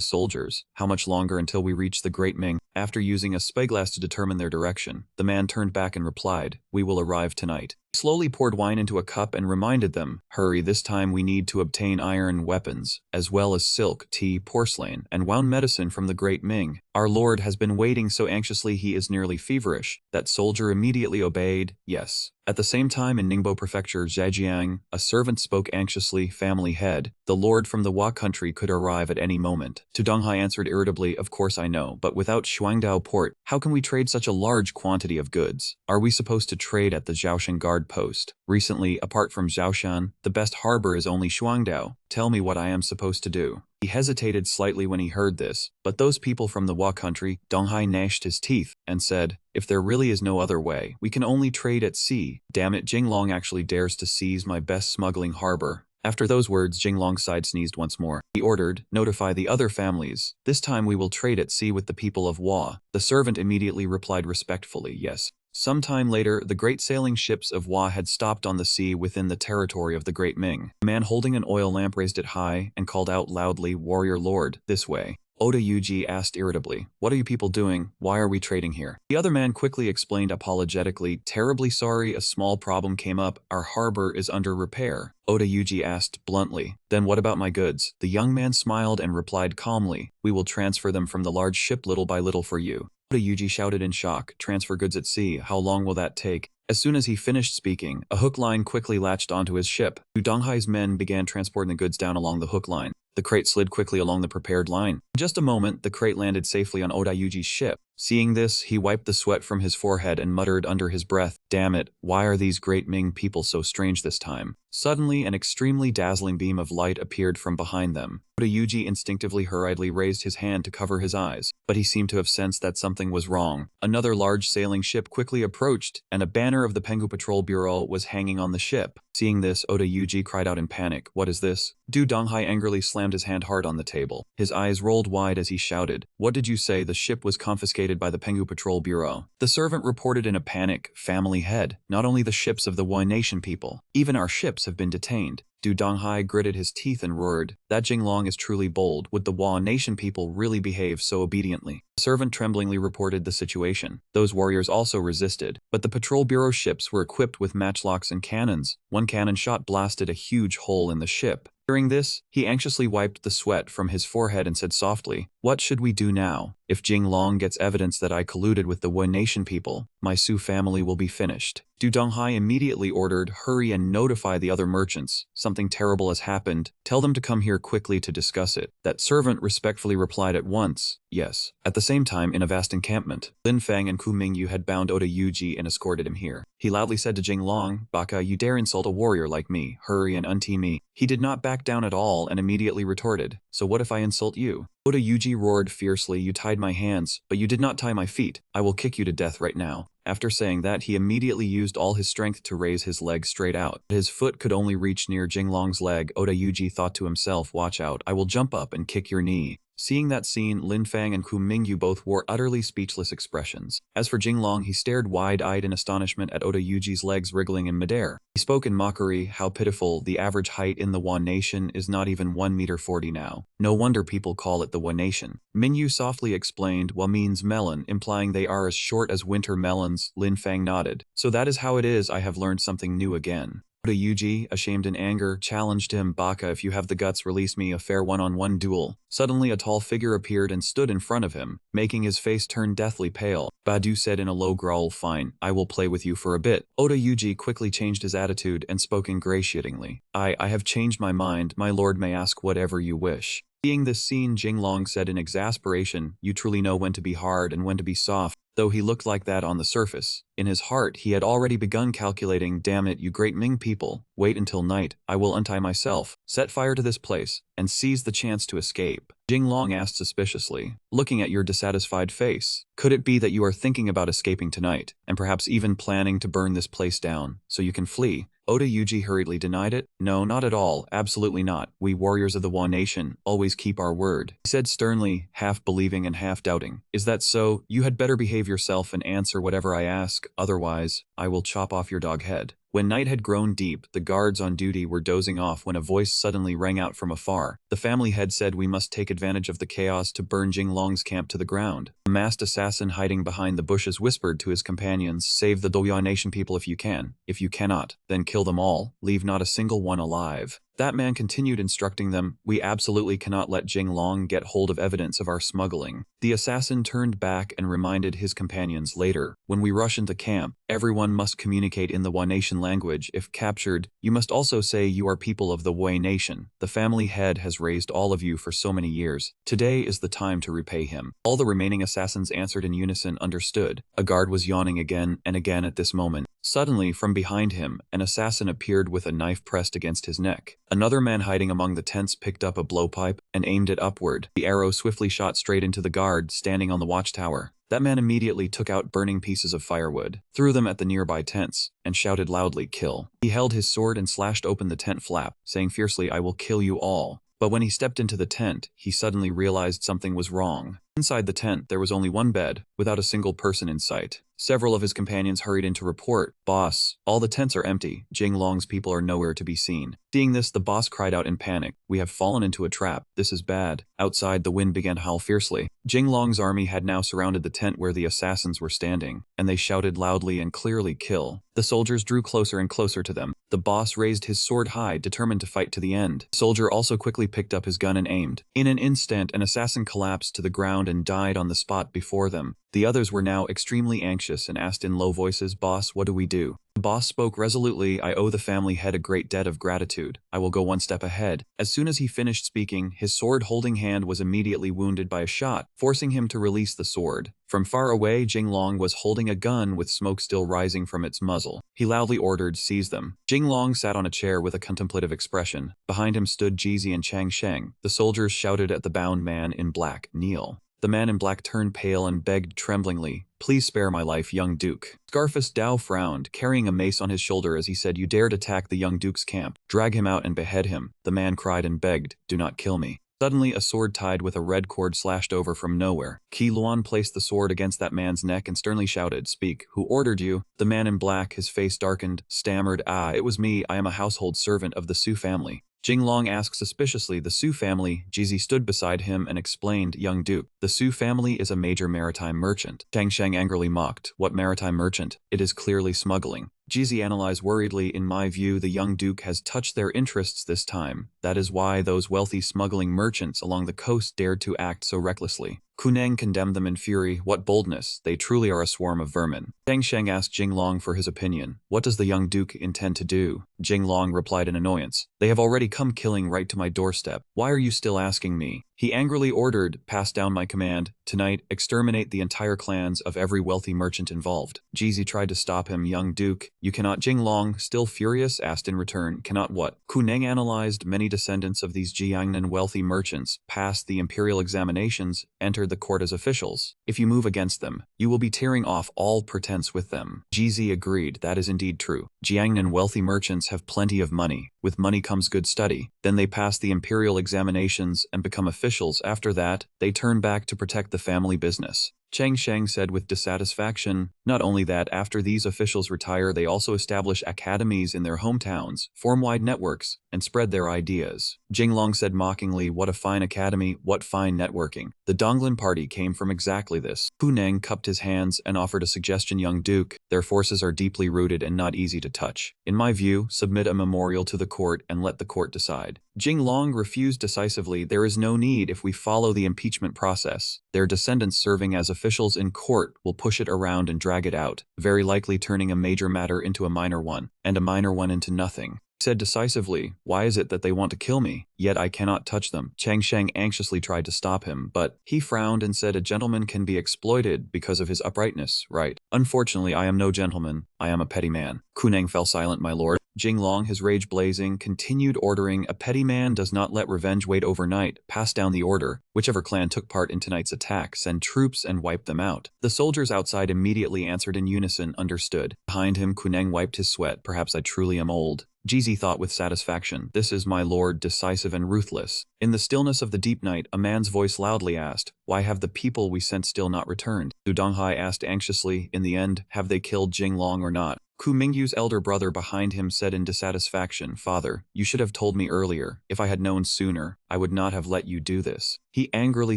soldiers, how much longer until we reach the Great Ming? After using a spyglass to determine their direction, the man turned back and replied, we will arrive tonight. He slowly poured wine into a cup and reminded them, hurry, this time we need to obtain iron weapons, as well as silk, tea, porcelain, and wound medicine from the Great Ming. Our lord has been waiting so anxiously he is nearly feverish. That soldier immediately obeyed, yes. At the same time in Ningbo Prefecture, Zhejiang, a servant spoke anxiously, family head, the lord from the Hua country could arrive at any moment. Tu Donghai answered irritably, of course I know, but without Xuangdao port, how can we trade such a large quantity of goods? Are we supposed to trade at the Zhoushan guard post? Recently, apart from Zhoushan, the best harbor is only Xuangdao. Tell me what I am supposed to do. He hesitated slightly when he heard this, but those people from the Hua country, Donghai gnashed his teeth and said, if there really is no other way, we can only trade at sea. Damn it, Jing Long actually dares to seize my best smuggling harbor. After those words, Jing Long side sneezed once more. He ordered, notify the other families. This time we will trade at sea with the people of Hua. The servant immediately replied respectfully, yes. Some time later, the great sailing ships of Hua had stopped on the sea within the territory of the Great Ming. A man holding an oil lamp raised it high and called out loudly, warrior lord, this way. Oda Yuji asked irritably. What are you people doing? Why are we trading here? The other man quickly explained apologetically. Terribly sorry, a small problem came up. Our harbor is under repair. Oda Yuji asked bluntly. Then what about my goods? The young man smiled and replied calmly. We will transfer them from the large ship little by little for you. Oda Yuji shouted in shock. Transfer goods at sea? How long will that take? As soon as he finished speaking, a hook line quickly latched onto his ship. Yu Donghai's men began transporting the goods down along the hook line. The crate slid quickly along the prepared line. In just a moment, the crate landed safely on Oda Yuji's ship. Seeing this, he wiped the sweat from his forehead and muttered under his breath, "Damn it, why are these great Ming people so strange this time?" Suddenly, an extremely dazzling beam of light appeared from behind them. Oda Yuji instinctively hurriedly raised his hand to cover his eyes, but he seemed to have sensed that something was wrong. Another large sailing ship quickly approached, and a banner of the Pengu Patrol Bureau was hanging on the ship. Seeing this, Oda Yuji cried out in panic, "What is this?" Du Donghai angrily slammed his hand hard on the table. His eyes rolled wide as he shouted, "What did you say? The ship was confiscated by the Pengu Patrol Bureau." The servant reported in a panic, "Family head, not only the ships of the Wu Nation people, even our ships have been detained." Du Donghai gritted his teeth and roared, "That Jinglong is truly bold. Would the Wu Nation people really behave so obediently?" The servant tremblingly reported the situation. Those warriors also resisted, but the Patrol Bureau ships were equipped with matchlocks and cannons. One cannon shot blasted a huge hole in the ship. During this, he anxiously wiped the sweat from his forehead and said softly, "What should we do now? If Jinglong gets evidence that I colluded with the Wu Nation people, my Su family will be finished." Du Donghai immediately ordered, "Hurry and notify the other merchants. Something terrible has happened. Tell them to come here quickly to discuss it." That servant respectfully replied at once, "Yes." At the same time, in a vast encampment, Lin Fang and Ku Mingyu had bound Oda Yuji and escorted him here. He loudly said to Jinglong, "Baka, you dare insult a warrior like me. Hurry and untee me." He did not back down at all and immediately retorted, "So what if I insult you?" Oda Yuji roared fiercely, "You tied my hands, but you did not tie my feet. I will kick you to death right now." After saying that, he immediately used all his strength to raise his leg straight out. His foot could only reach near Jinglong's leg. Oda Yuji thought to himself, "Watch out, I will jump up and kick your knee." Seeing that scene, Lin Fang and Ku Mingyu both wore utterly speechless expressions. As for Jinglong, he stared wide-eyed in astonishment at Oda Yuji's legs wriggling in midair. He spoke in mockery, "How pitiful, the average height in the Wu Nation is not even 1 meter 40 now. No wonder people call it the Wu Nation." Mingyu softly explained, "Wu means melon, implying they are as short as winter melons." Lin Fang nodded. "So that is how it is. I have learned something new again." Oda Yuji, ashamed in anger, challenged him, "Baka, if you have the guts, release me, a fair one-on-one duel." Suddenly a tall figure appeared and stood in front of him, making his face turn deathly pale. Badu said in a low growl, "Fine, I will play with you for a bit." Oda Yuji quickly changed his attitude and spoke ingratiatingly, I have changed my mind, my lord may ask whatever you wish." Seeing this scene, Jinglong said in exasperation, "You truly know when to be hard and when to be soft." Though he looked like that on the surface, in his heart he had already begun calculating, "Damn it, you great Ming people, wait until night, I will untie myself, set fire to this place, and seize the chance to escape." Jinglong asked suspiciously, looking at your dissatisfied face, "Could it be that you are thinking about escaping tonight, and perhaps even planning to burn this place down, so you can flee?" Oda Yuji hurriedly denied it. "No, not at all, absolutely not. We warriors of the Wu Nation always keep our word," he said sternly, half believing and half doubting. "Is that so? You had better behave yourself and answer whatever I ask, otherwise, I will chop off your dog head." When night had grown deep, the guards on duty were dozing off when a voice suddenly rang out from afar. The family head said, "We must take advantage of the chaos to burn Jinglong's camp to the ground." A masked assassin hiding behind the bushes whispered to his companions, "Save the Doya Nation people if you can. If you cannot, then kill them all. Leave not a single one alive." That man continued instructing them, "We absolutely cannot let Jinglong get hold of evidence of our smuggling." The assassin turned back and reminded his companions later, "When we rush into camp, everyone must communicate in the Wu Nation language. If captured, you must also say you are people of the Wu Nation. The family head has raised all of you for so many years. Today is the time to repay him." All the remaining assassins answered in unison, "Understood." A guard was yawning again and again at this moment. Suddenly, from behind him, an assassin appeared with a knife pressed against his neck. Another man hiding among the tents picked up a blowpipe and aimed it upward. The arrow swiftly shot straight into the guard standing on the watchtower. That man immediately took out burning pieces of firewood, threw them at the nearby tents, and shouted loudly, "Kill." He held his sword and slashed open the tent flap, saying fiercely, "I will kill you all." But when he stepped into the tent, he suddenly realized something was wrong. Inside the tent, there was only one bed, without a single person in sight. Several of his companions hurried in to report, "Boss, all the tents are empty. Jinglong's people are nowhere to be seen." Seeing this, the boss cried out in panic, "We have fallen into a trap. This is bad." Outside, the wind began to howl fiercely. Jinglong's army had now surrounded the tent where the assassins were standing, and they shouted loudly and clearly, "Kill." The soldiers drew closer and closer to them. The boss raised his sword high, determined to fight to the end. The soldier also quickly picked up his gun and aimed. In an instant, an assassin collapsed to the ground and died on the spot before them. The others were now extremely anxious and asked in low voices, "Boss, what do we do?" The boss spoke resolutely, "I owe the family head a great debt of gratitude. I will go one step ahead." As soon as he finished speaking, his sword-holding hand was immediately wounded by a shot, forcing him to release the sword. From far away, Jinglong was holding a gun with smoke still rising from its muzzle. He loudly ordered, "Seize them." Jinglong sat on a chair with a contemplative expression. Behind him stood Jizi and Chang Sheng. The soldiers shouted at the bound man in black, "Kneel." The man in black turned pale and begged tremblingly, "Please spare my life, young duke." Scarface Dao frowned, carrying a mace on his shoulder as he said, "You dared attack the young duke's camp. Drag him out and behead him." The man cried and begged, "Do not kill me." Suddenly, a sword tied with a red cord slashed over from nowhere. Qi Luan placed the sword against that man's neck and sternly shouted, "Speak, who ordered you?" The man in black, his face darkened, stammered, "Ah, it was me. I am a household servant of the Su family." Jinglong asked suspiciously, "The Su family?" Jizi stood beside him and explained, "Young duke, the Su family is a major maritime merchant." Chang Sheng angrily mocked, "What maritime merchant? It is clearly smuggling." Jizi analyzed worriedly, "In my view, the young duke has touched their interests this time. That is why those wealthy smuggling merchants along the coast dared to act so recklessly." Kuneng condemned them in fury. "What boldness! They truly are a swarm of vermin." Chang Sheng asked Jinglong for his opinion. "What does the young duke intend to do?" Jinglong replied in annoyance, "They have already come killing right to my doorstep. Why are you still asking me?" He angrily ordered, "Pass down my command. Tonight, exterminate the entire clans of every wealthy merchant involved." Jizi tried to stop him. "Young duke, you cannot." Jinglong, still furious, asked in return, "Cannot what?" Kuneng analyzed. Many descendants of these Jiangnan wealthy merchants passed the imperial examinations, entered the court as officials. If you move against them, you will be tearing off all pretense with them. Jizi agreed, "That is indeed true. Jiangnan wealthy merchants have plenty of money. With money comes good study. Then they pass the imperial examinations and become officials. After that, they turn back to protect the family business." Chang Sheng said with dissatisfaction, "Not only that, after these officials retire, they also establish academies in their hometowns, form wide networks, and spread their ideas." Jinglong said mockingly, "What a fine academy, what fine networking." The Donglin party came from exactly this. Kuneng cupped his hands and offered a suggestion, "Young duke, their forces are deeply rooted and not easy to touch. In my view, submit a memorial to the court and let the court decide." Jinglong refused decisively. "There is no need if we follow the impeachment process. Their descendants serving as officials in court will push it around and drag it out, very likely turning a major matter into a minor one, and a minor one into nothing." Said decisively, "Why is it that they want to kill me? Yet I cannot touch them." Chang Sheng anxiously tried to stop him, but he frowned and said, "A gentleman can be exploited because of his uprightness, right? Unfortunately, I am no gentleman. I am a petty man." Kuneng fell silent, "My lord." Jinglong, his rage blazing, continued ordering, "A petty man does not let revenge wait overnight. Pass down the order. Whichever clan took part in tonight's attack, send troops and wipe them out." The soldiers outside immediately answered in unison, "Understood." Behind him, Kuneng wiped his sweat. "Perhaps I truly am old." Jizi thought with satisfaction, "This is my lord, decisive and ruthless." In the stillness of the deep night, a man's voice loudly asked, "Why have the people we sent still not returned?" Su Donghai asked anxiously, "In the end, have they killed Jinglong or not?" Ku Mingyu's elder brother behind him said in dissatisfaction, "Father, you should have told me earlier. If I had known sooner, I would not have let you do this." He angrily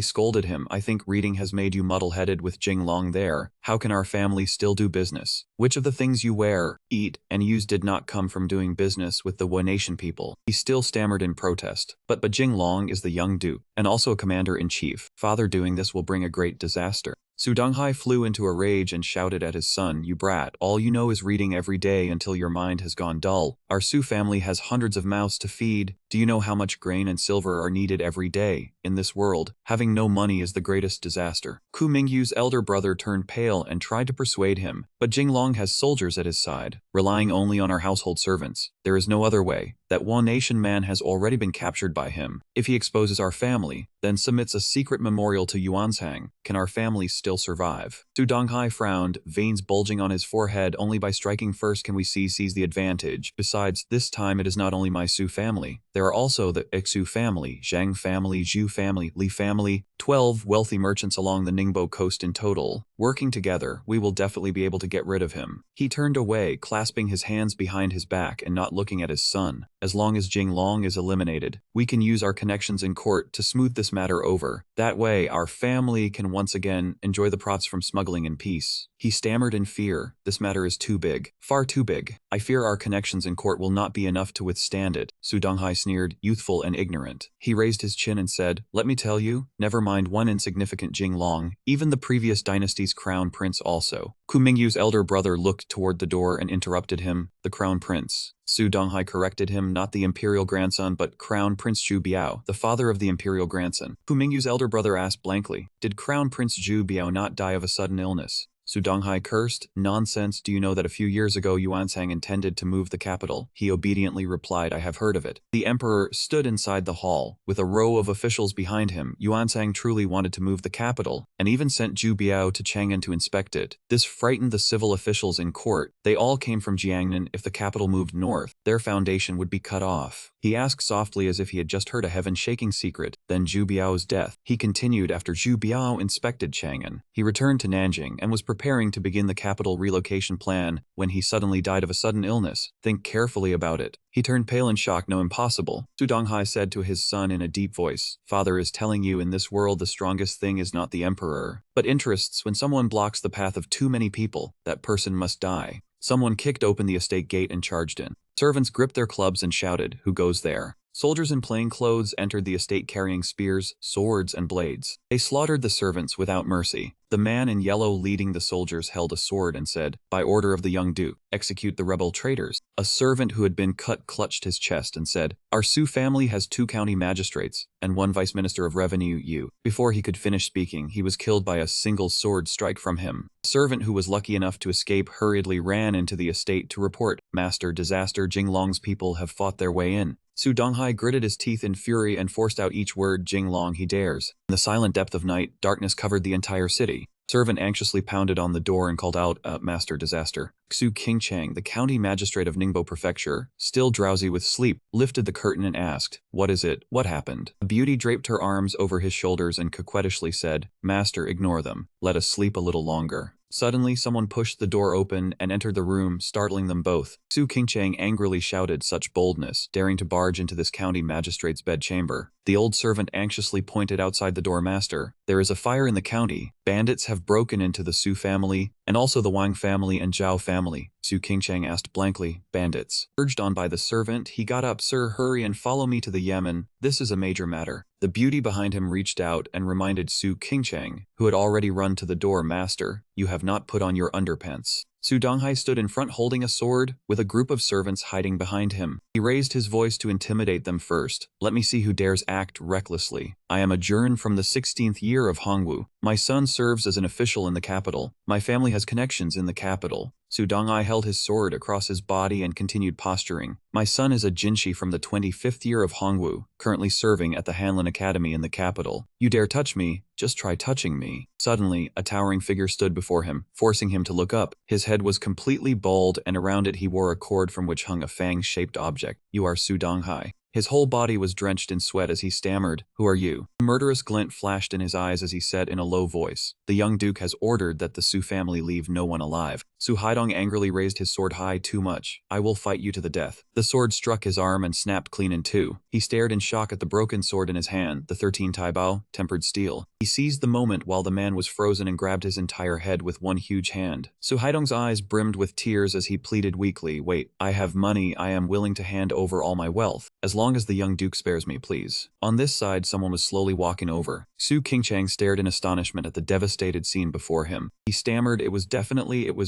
scolded him, "I think reading has made you muddle-headed with Jinglong there. How can our family still do business? Which of the things you wear, eat, and use did not come from doing business with the Wu Nation people?" He still stammered in protest. But Jinglong is the young duke, and also a commander-in-chief. Father, doing this will bring a great disaster." Su Donghai flew into a rage and shouted at his son, "You brat, all you know is reading every day until your mind has gone dull. Our Su family has hundreds of mouths to feed. Do you know how much grain and silver are needed every day? In this world, having no money is the greatest disaster." Ku Mingyu's elder brother turned pale and tried to persuade him, but Jinglong has soldiers at his side, relying only on our household servants. There is no other way. That Wu Nation man has already been captured by him. If he exposes our family, then submits a secret memorial to Yuanzhang, can our family still survive? Su Donghai frowned, veins bulging on his forehead. "Only by striking first can we seize the advantage. Besides, this time it is not only my Su family. There are also the Xu family, Zhang family, Zhu family, Li family." 12 wealthy merchants along the Ningbo coast in total. Working together, we will definitely be able to get rid of him. He turned away, clasping his hands behind his back and not looking at his son. As long as Jing Long is eliminated, we can use our connections in court to smooth this matter over. That way, our family can once again enjoy the profits from smuggling in peace. He stammered in fear. This matter is too big. Far too big. I fear our connections in court will not be enough to withstand it. Su Donghai sneered, youthful and ignorant. He raised his chin and said, let me tell you, never mind one insignificant Jing Long, even the previous dynasty's crown prince also. Ku Mingyu's elder brother looked toward the door and interrupted him, the crown prince. Su Donghai corrected him, not the imperial grandson but Crown Prince Zhu Biao, the father of the imperial grandson. Ku Mingyu's elder brother asked blankly, did Crown Prince Zhu Biao not die of a sudden illness? Su Donghai cursed, nonsense, do you know that a few years ago Yuansang intended to move the capital? He obediently replied, I have heard of it. The emperor stood inside the hall, with a row of officials behind him. Yuansang truly wanted to move the capital, and even sent Zhu Biao to Chang'an to inspect it. This frightened the civil officials in court. They all came from Jiangnan. If the capital moved north, their foundation would be cut off. He asked softly as if he had just heard a heaven-shaking secret. Then Zhu Biao's death. He continued after Zhu Biao inspected Chang'an. He returned to Nanjing and was preparing to begin the capital relocation plan when he suddenly died of a sudden illness. Think carefully about it. He turned pale in shock. No, impossible. Su Donghai said to his son in a deep voice, Father is telling you in this world the strongest thing is not the emperor, but interests. When someone blocks the path of too many people, that person must die. Someone kicked open the estate gate and charged in. Servants gripped their clubs and shouted, who goes there? Soldiers in plain clothes entered the estate carrying spears, swords, and blades. They slaughtered the servants without mercy. The man in yellow leading the soldiers held a sword and said, by order of the young duke, execute the rebel traitors. A servant who had been cut clutched his chest and said, our Su family has 2 county magistrates and 1 vice minister of revenue. Before he could finish speaking, he was killed by a single sword strike from him. A servant who was lucky enough to escape hurriedly ran into the estate to report, Master, disaster, Jing Long's people have fought their way in. Su Donghai gritted his teeth in fury and forced out each word, Jing Long he dares. In the silent depth of night, darkness covered the entire city. Servant anxiously pounded on the door and called out, Master, disaster. Xu Qingchang, the county magistrate of Ningbo Prefecture, still drowsy with sleep, lifted the curtain and asked, what is it? What happened? A beauty draped her arms over his shoulders and coquettishly said, Master, ignore them. Let us sleep a little longer. Suddenly, someone pushed the door open and entered the room, startling them both. Xu Qingchang angrily shouted, such boldness, daring to barge into this county magistrate's bedchamber. The old servant anxiously pointed outside the door, Master, there is a fire in the county. Bandits have broken into the Su family, and also the Wang family and Zhao family. Xu Qingchang asked blankly, bandits. Urged on by the servant, he got up, Sir, hurry and follow me to the Yemen. This is a major matter. The beauty behind him reached out and reminded Xu Qingchang, who had already run to the door, Master, you have not put on your underpants. Su Donghai stood in front holding a sword, with a group of servants hiding behind him. He raised his voice to intimidate them first. Let me see who dares act recklessly. I am a Jurn from the 16th year of Hongwu. My son serves as an official in the capital. My family has connections in the capital. Su Donghai held his sword across his body and continued posturing. My son is a Jinshi from the 25th year of Hongwu, currently serving at the Hanlin Academy in the capital. You dare touch me? Just try touching me. Suddenly, a towering figure stood before him, forcing him to look up. His head was completely bald and around it he wore a cord from which hung a fang-shaped object. You are Su Donghai. His whole body was drenched in sweat as he stammered, who are you? A murderous glint flashed in his eyes as he said in a low voice, the young duke has ordered that the Su family leave no one alive. Su Haidong angrily raised his sword high, too much. I will fight you to the death. The sword struck his arm and snapped clean in two. He stared in shock at the broken sword in his hand, the 13 Taibao, tempered steel. He seized the moment while the man was frozen and grabbed his entire head with one huge hand. Su Haidong's eyes brimmed with tears as he pleaded weakly, wait, I have money, I am willing to hand over all my wealth, as long as the young duke spares me, please. On this side, someone was slowly walking over. Xu Qingchang stared in astonishment at the devastated scene before him. He stammered, it was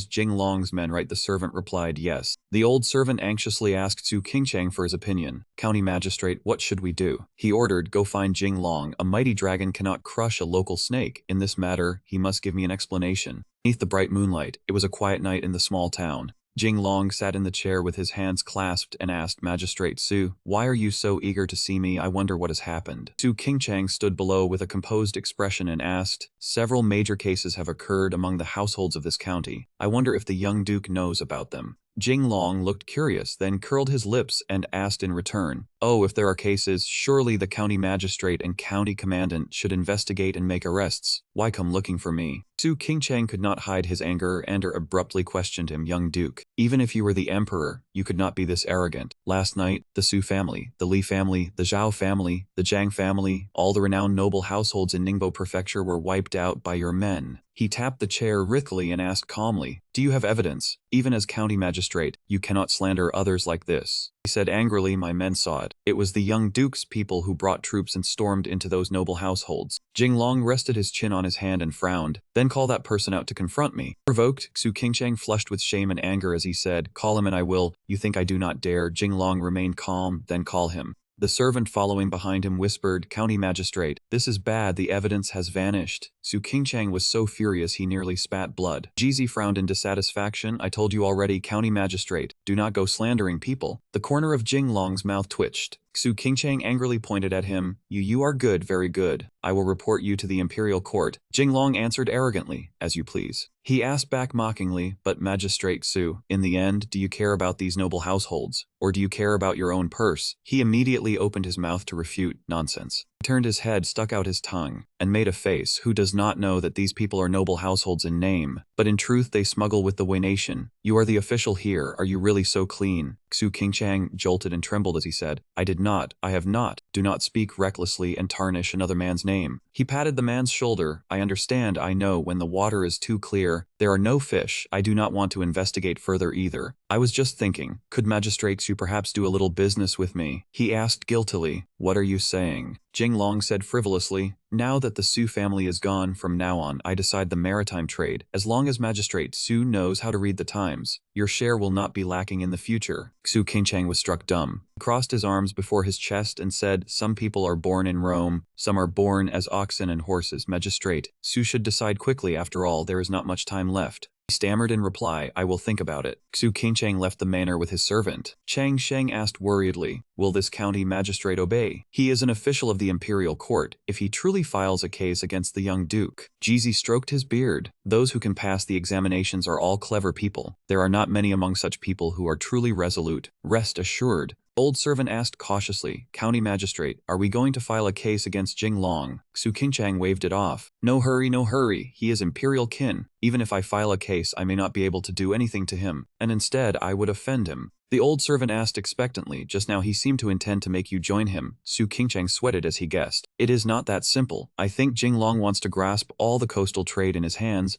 Jing Long's men, right? The servant replied, yes. The old servant anxiously asked Xu Qingchang for his opinion. County magistrate, what should we do? He ordered, go find Jing Long. A mighty dragon cannot crush a local snake. In this matter, he must give me an explanation. Beneath the bright moonlight, it was a quiet night in the small town. Jinglong sat in the chair with his hands clasped and asked Magistrate Su, "Why are you so eager to see me? I wonder what has happened." Su Qingchang stood below with a composed expression and asked, "Several major cases have occurred among the households of this county. I wonder if the young duke knows about them." Jinglong looked curious, then curled his lips and asked in return, "Oh, if there are cases, surely the county magistrate and county commandant should investigate and make arrests. Why come looking for me?" Su Qingchang could not hide his anger and abruptly questioned him, "Young duke, even if you were the emperor, you could not be this arrogant. Last night, the Su family, the Li family, the Zhao family, the Zhang family, all the renowned noble households in Ningbo Prefecture were wiped out by your men." He tapped the chair rhythmically and asked calmly, "Do you have evidence? Even as county magistrate, you cannot slander others like this." He said angrily, "My men saw it. It was the young duke's people who brought troops and stormed into those noble households." Jinglong rested his chin on his hand and frowned, "Then call that person out to confront me." Provoked, Su Qingchang flushed with shame and anger as he said, "Call him and I will. You think I do not dare?" Jinglong remained calm, "Then call him." The servant following behind him whispered, "County magistrate, this is bad, the evidence has vanished." Su Qingchang was so furious he nearly spat blood. Jizi frowned in dissatisfaction. "I told you already, county magistrate, do not go slandering people." The corner of Jinglong's mouth twitched. Su Qingchang angrily pointed at him, You are good, very good. I will report you to the imperial court." Jinglong answered arrogantly, "As you please." He asked back mockingly, "But Magistrate Su, in the end, do you care about these noble households? Or do you care about your own purse?" He immediately opened his mouth to refute. "Nonsense." He turned his head, stuck out his tongue, and made a face. "Who does not know that these people are noble households in name, but in truth they smuggle with the Wei nation? You are the official here, are you really so clean?" Su Qingchang jolted and trembled as he said, "I did not, I have not. Do not speak recklessly and tarnish another man's name." He patted the man's shoulder. "I understand, I know, when the water is too clear, there are no fish. I do not want to investigate further either. I was just thinking, could Magistrate Su perhaps do a little business with me?" He asked guiltily, "What are you saying?" Jinglong said frivolously, "Now that the Su family is gone, from now on I decide the maritime trade. As long as Magistrate Su knows how to read the times, your share will not be lacking in the future." Su Qingchang was struck dumb. He crossed his arms before his chest and said, "Some people are born in Rome, some are born as oxen and horses. Magistrate Su should decide quickly, after all, there is not much time left." He stammered in reply, "I will think about it." Su Qingchang left the manor with his servant. Chang Sheng asked worriedly, "Will this county magistrate obey? He is an official of the imperial court. If he truly files a case against the young duke." Jizi stroked his beard. "Those who can pass the examinations are all clever people. There are not many among such people who are truly resolute. Rest assured." Old servant asked cautiously, "County magistrate, are we going to file a case against Jinglong?" Su Qingchang waved it off. "No hurry, no hurry. He is imperial kin. Even if I file a case, I may not be able to do anything to him, and instead I would offend him." The old servant asked expectantly, "Just now he seemed to intend to make you join him." Su Qingchang sweated as he guessed. "It is not that simple. I think Jinglong wants to grasp all the coastal trade in his hands.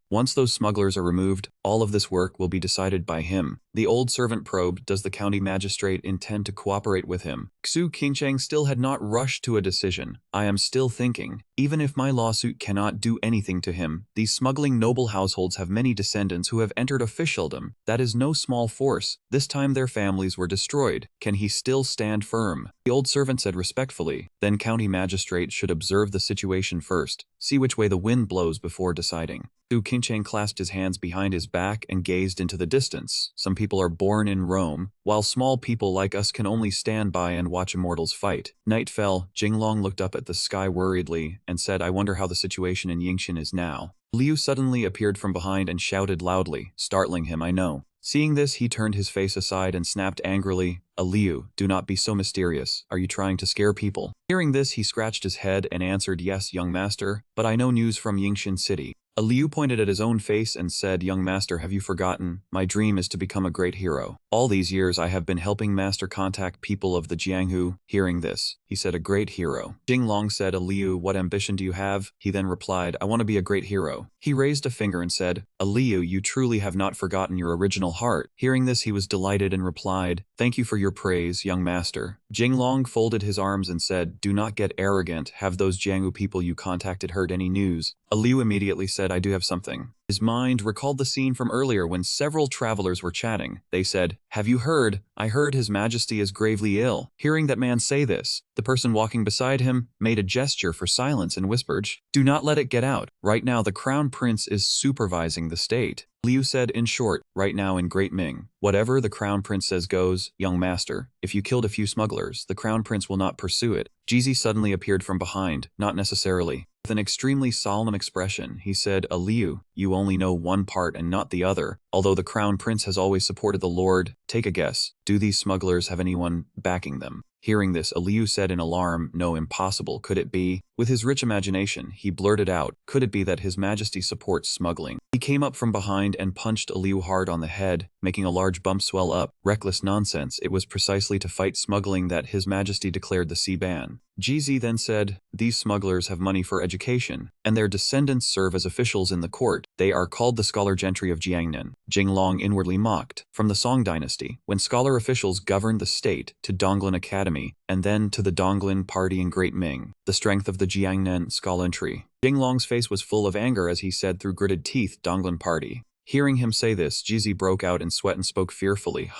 Once those smugglers are removed, all of this work will be decided by him." The old servant probed, "Does the county magistrate intend to cooperate with him?" Su Qingchang still had not rushed to a decision. "I am still thinking. Even if my lawsuit cannot do anything to him, these smuggling noble households have many descendants who have entered officialdom. That is no small force. This time their families were destroyed. Can he still stand firm?" The old servant said respectfully, "Then county magistrate should observe the situation first, see which way the wind blows before deciding." Su Qingchang clasped his hands behind his back and gazed into the distance. "Some people are born in Rome, while small people like us can only stand by and watch immortals fight." Night fell. Jinglong looked up at the sky worriedly and said, "I wonder how the situation in Yingxin is now." Liu suddenly appeared from behind and shouted loudly, startling him, "I know." Seeing this, he turned his face aside and snapped angrily, "Liu, do not be so mysterious. Are you trying to scare people?" Hearing this, he scratched his head and answered, "Yes, young master, but I know news from Yingxin City." Liu pointed at his own face and said, "Young master, have you forgotten? My dream is to become a great hero. All these years I have been helping master contact people of the Jianghu." Hearing this, he said, "A great hero." Jinglong said, "Liu, what ambition do you have?" He then replied, "I want to be a great hero." He raised a finger and said, "Liu, you truly have not forgotten your original heart." Hearing this, he was delighted and replied, "Thank you for your praise, young master. Jinglong folded his arms and said, "Do not get arrogant. Have those Jianghu people you contacted heard any news?" Liu immediately said, "I do have something." His mind recalled the scene from earlier when several travelers were chatting. They said, "Have you heard? I heard His Majesty is gravely ill." Hearing that man say this, the person walking beside him made a gesture for silence and whispered, "Do not let it get out. Right now the Crown Prince is supervising the state." Liu said, in short, "Right now in Great Ming, whatever the Crown Prince says goes, young master. If you killed a few smugglers, the Crown Prince will not pursue it." Jizi suddenly appeared from behind, not necessarily. With an extremely solemn expression, he said, "Liu, you only know one part and not the other. Although the Crown Prince has always supported the Lord, take a guess. Do these smugglers have anyone backing them?" Hearing this, Liu said in alarm, "No, impossible. Could it be?" With his rich imagination, he blurted out, "Could it be that His Majesty supports smuggling?" He came up from behind and punched Liu hard on the head, making a large bump swell up. Reckless nonsense. It was precisely to fight smuggling that His Majesty declared the sea ban. Jizi then said, "These smugglers have money for education, and their descendants serve as officials in the court. They are called the scholar gentry of Jiangnan." Jinglong inwardly mocked. From the Song dynasty, when scholar officials governed the state, to Donglin Academy, and then to the Donglin Party in Great Ming, the strength of the Jiangnan scholantry. Jinglong's face was full of anger as he said through gritted teeth, "Donglin Party." Hearing him say this, Jizi broke out in sweat and spoke fearfully,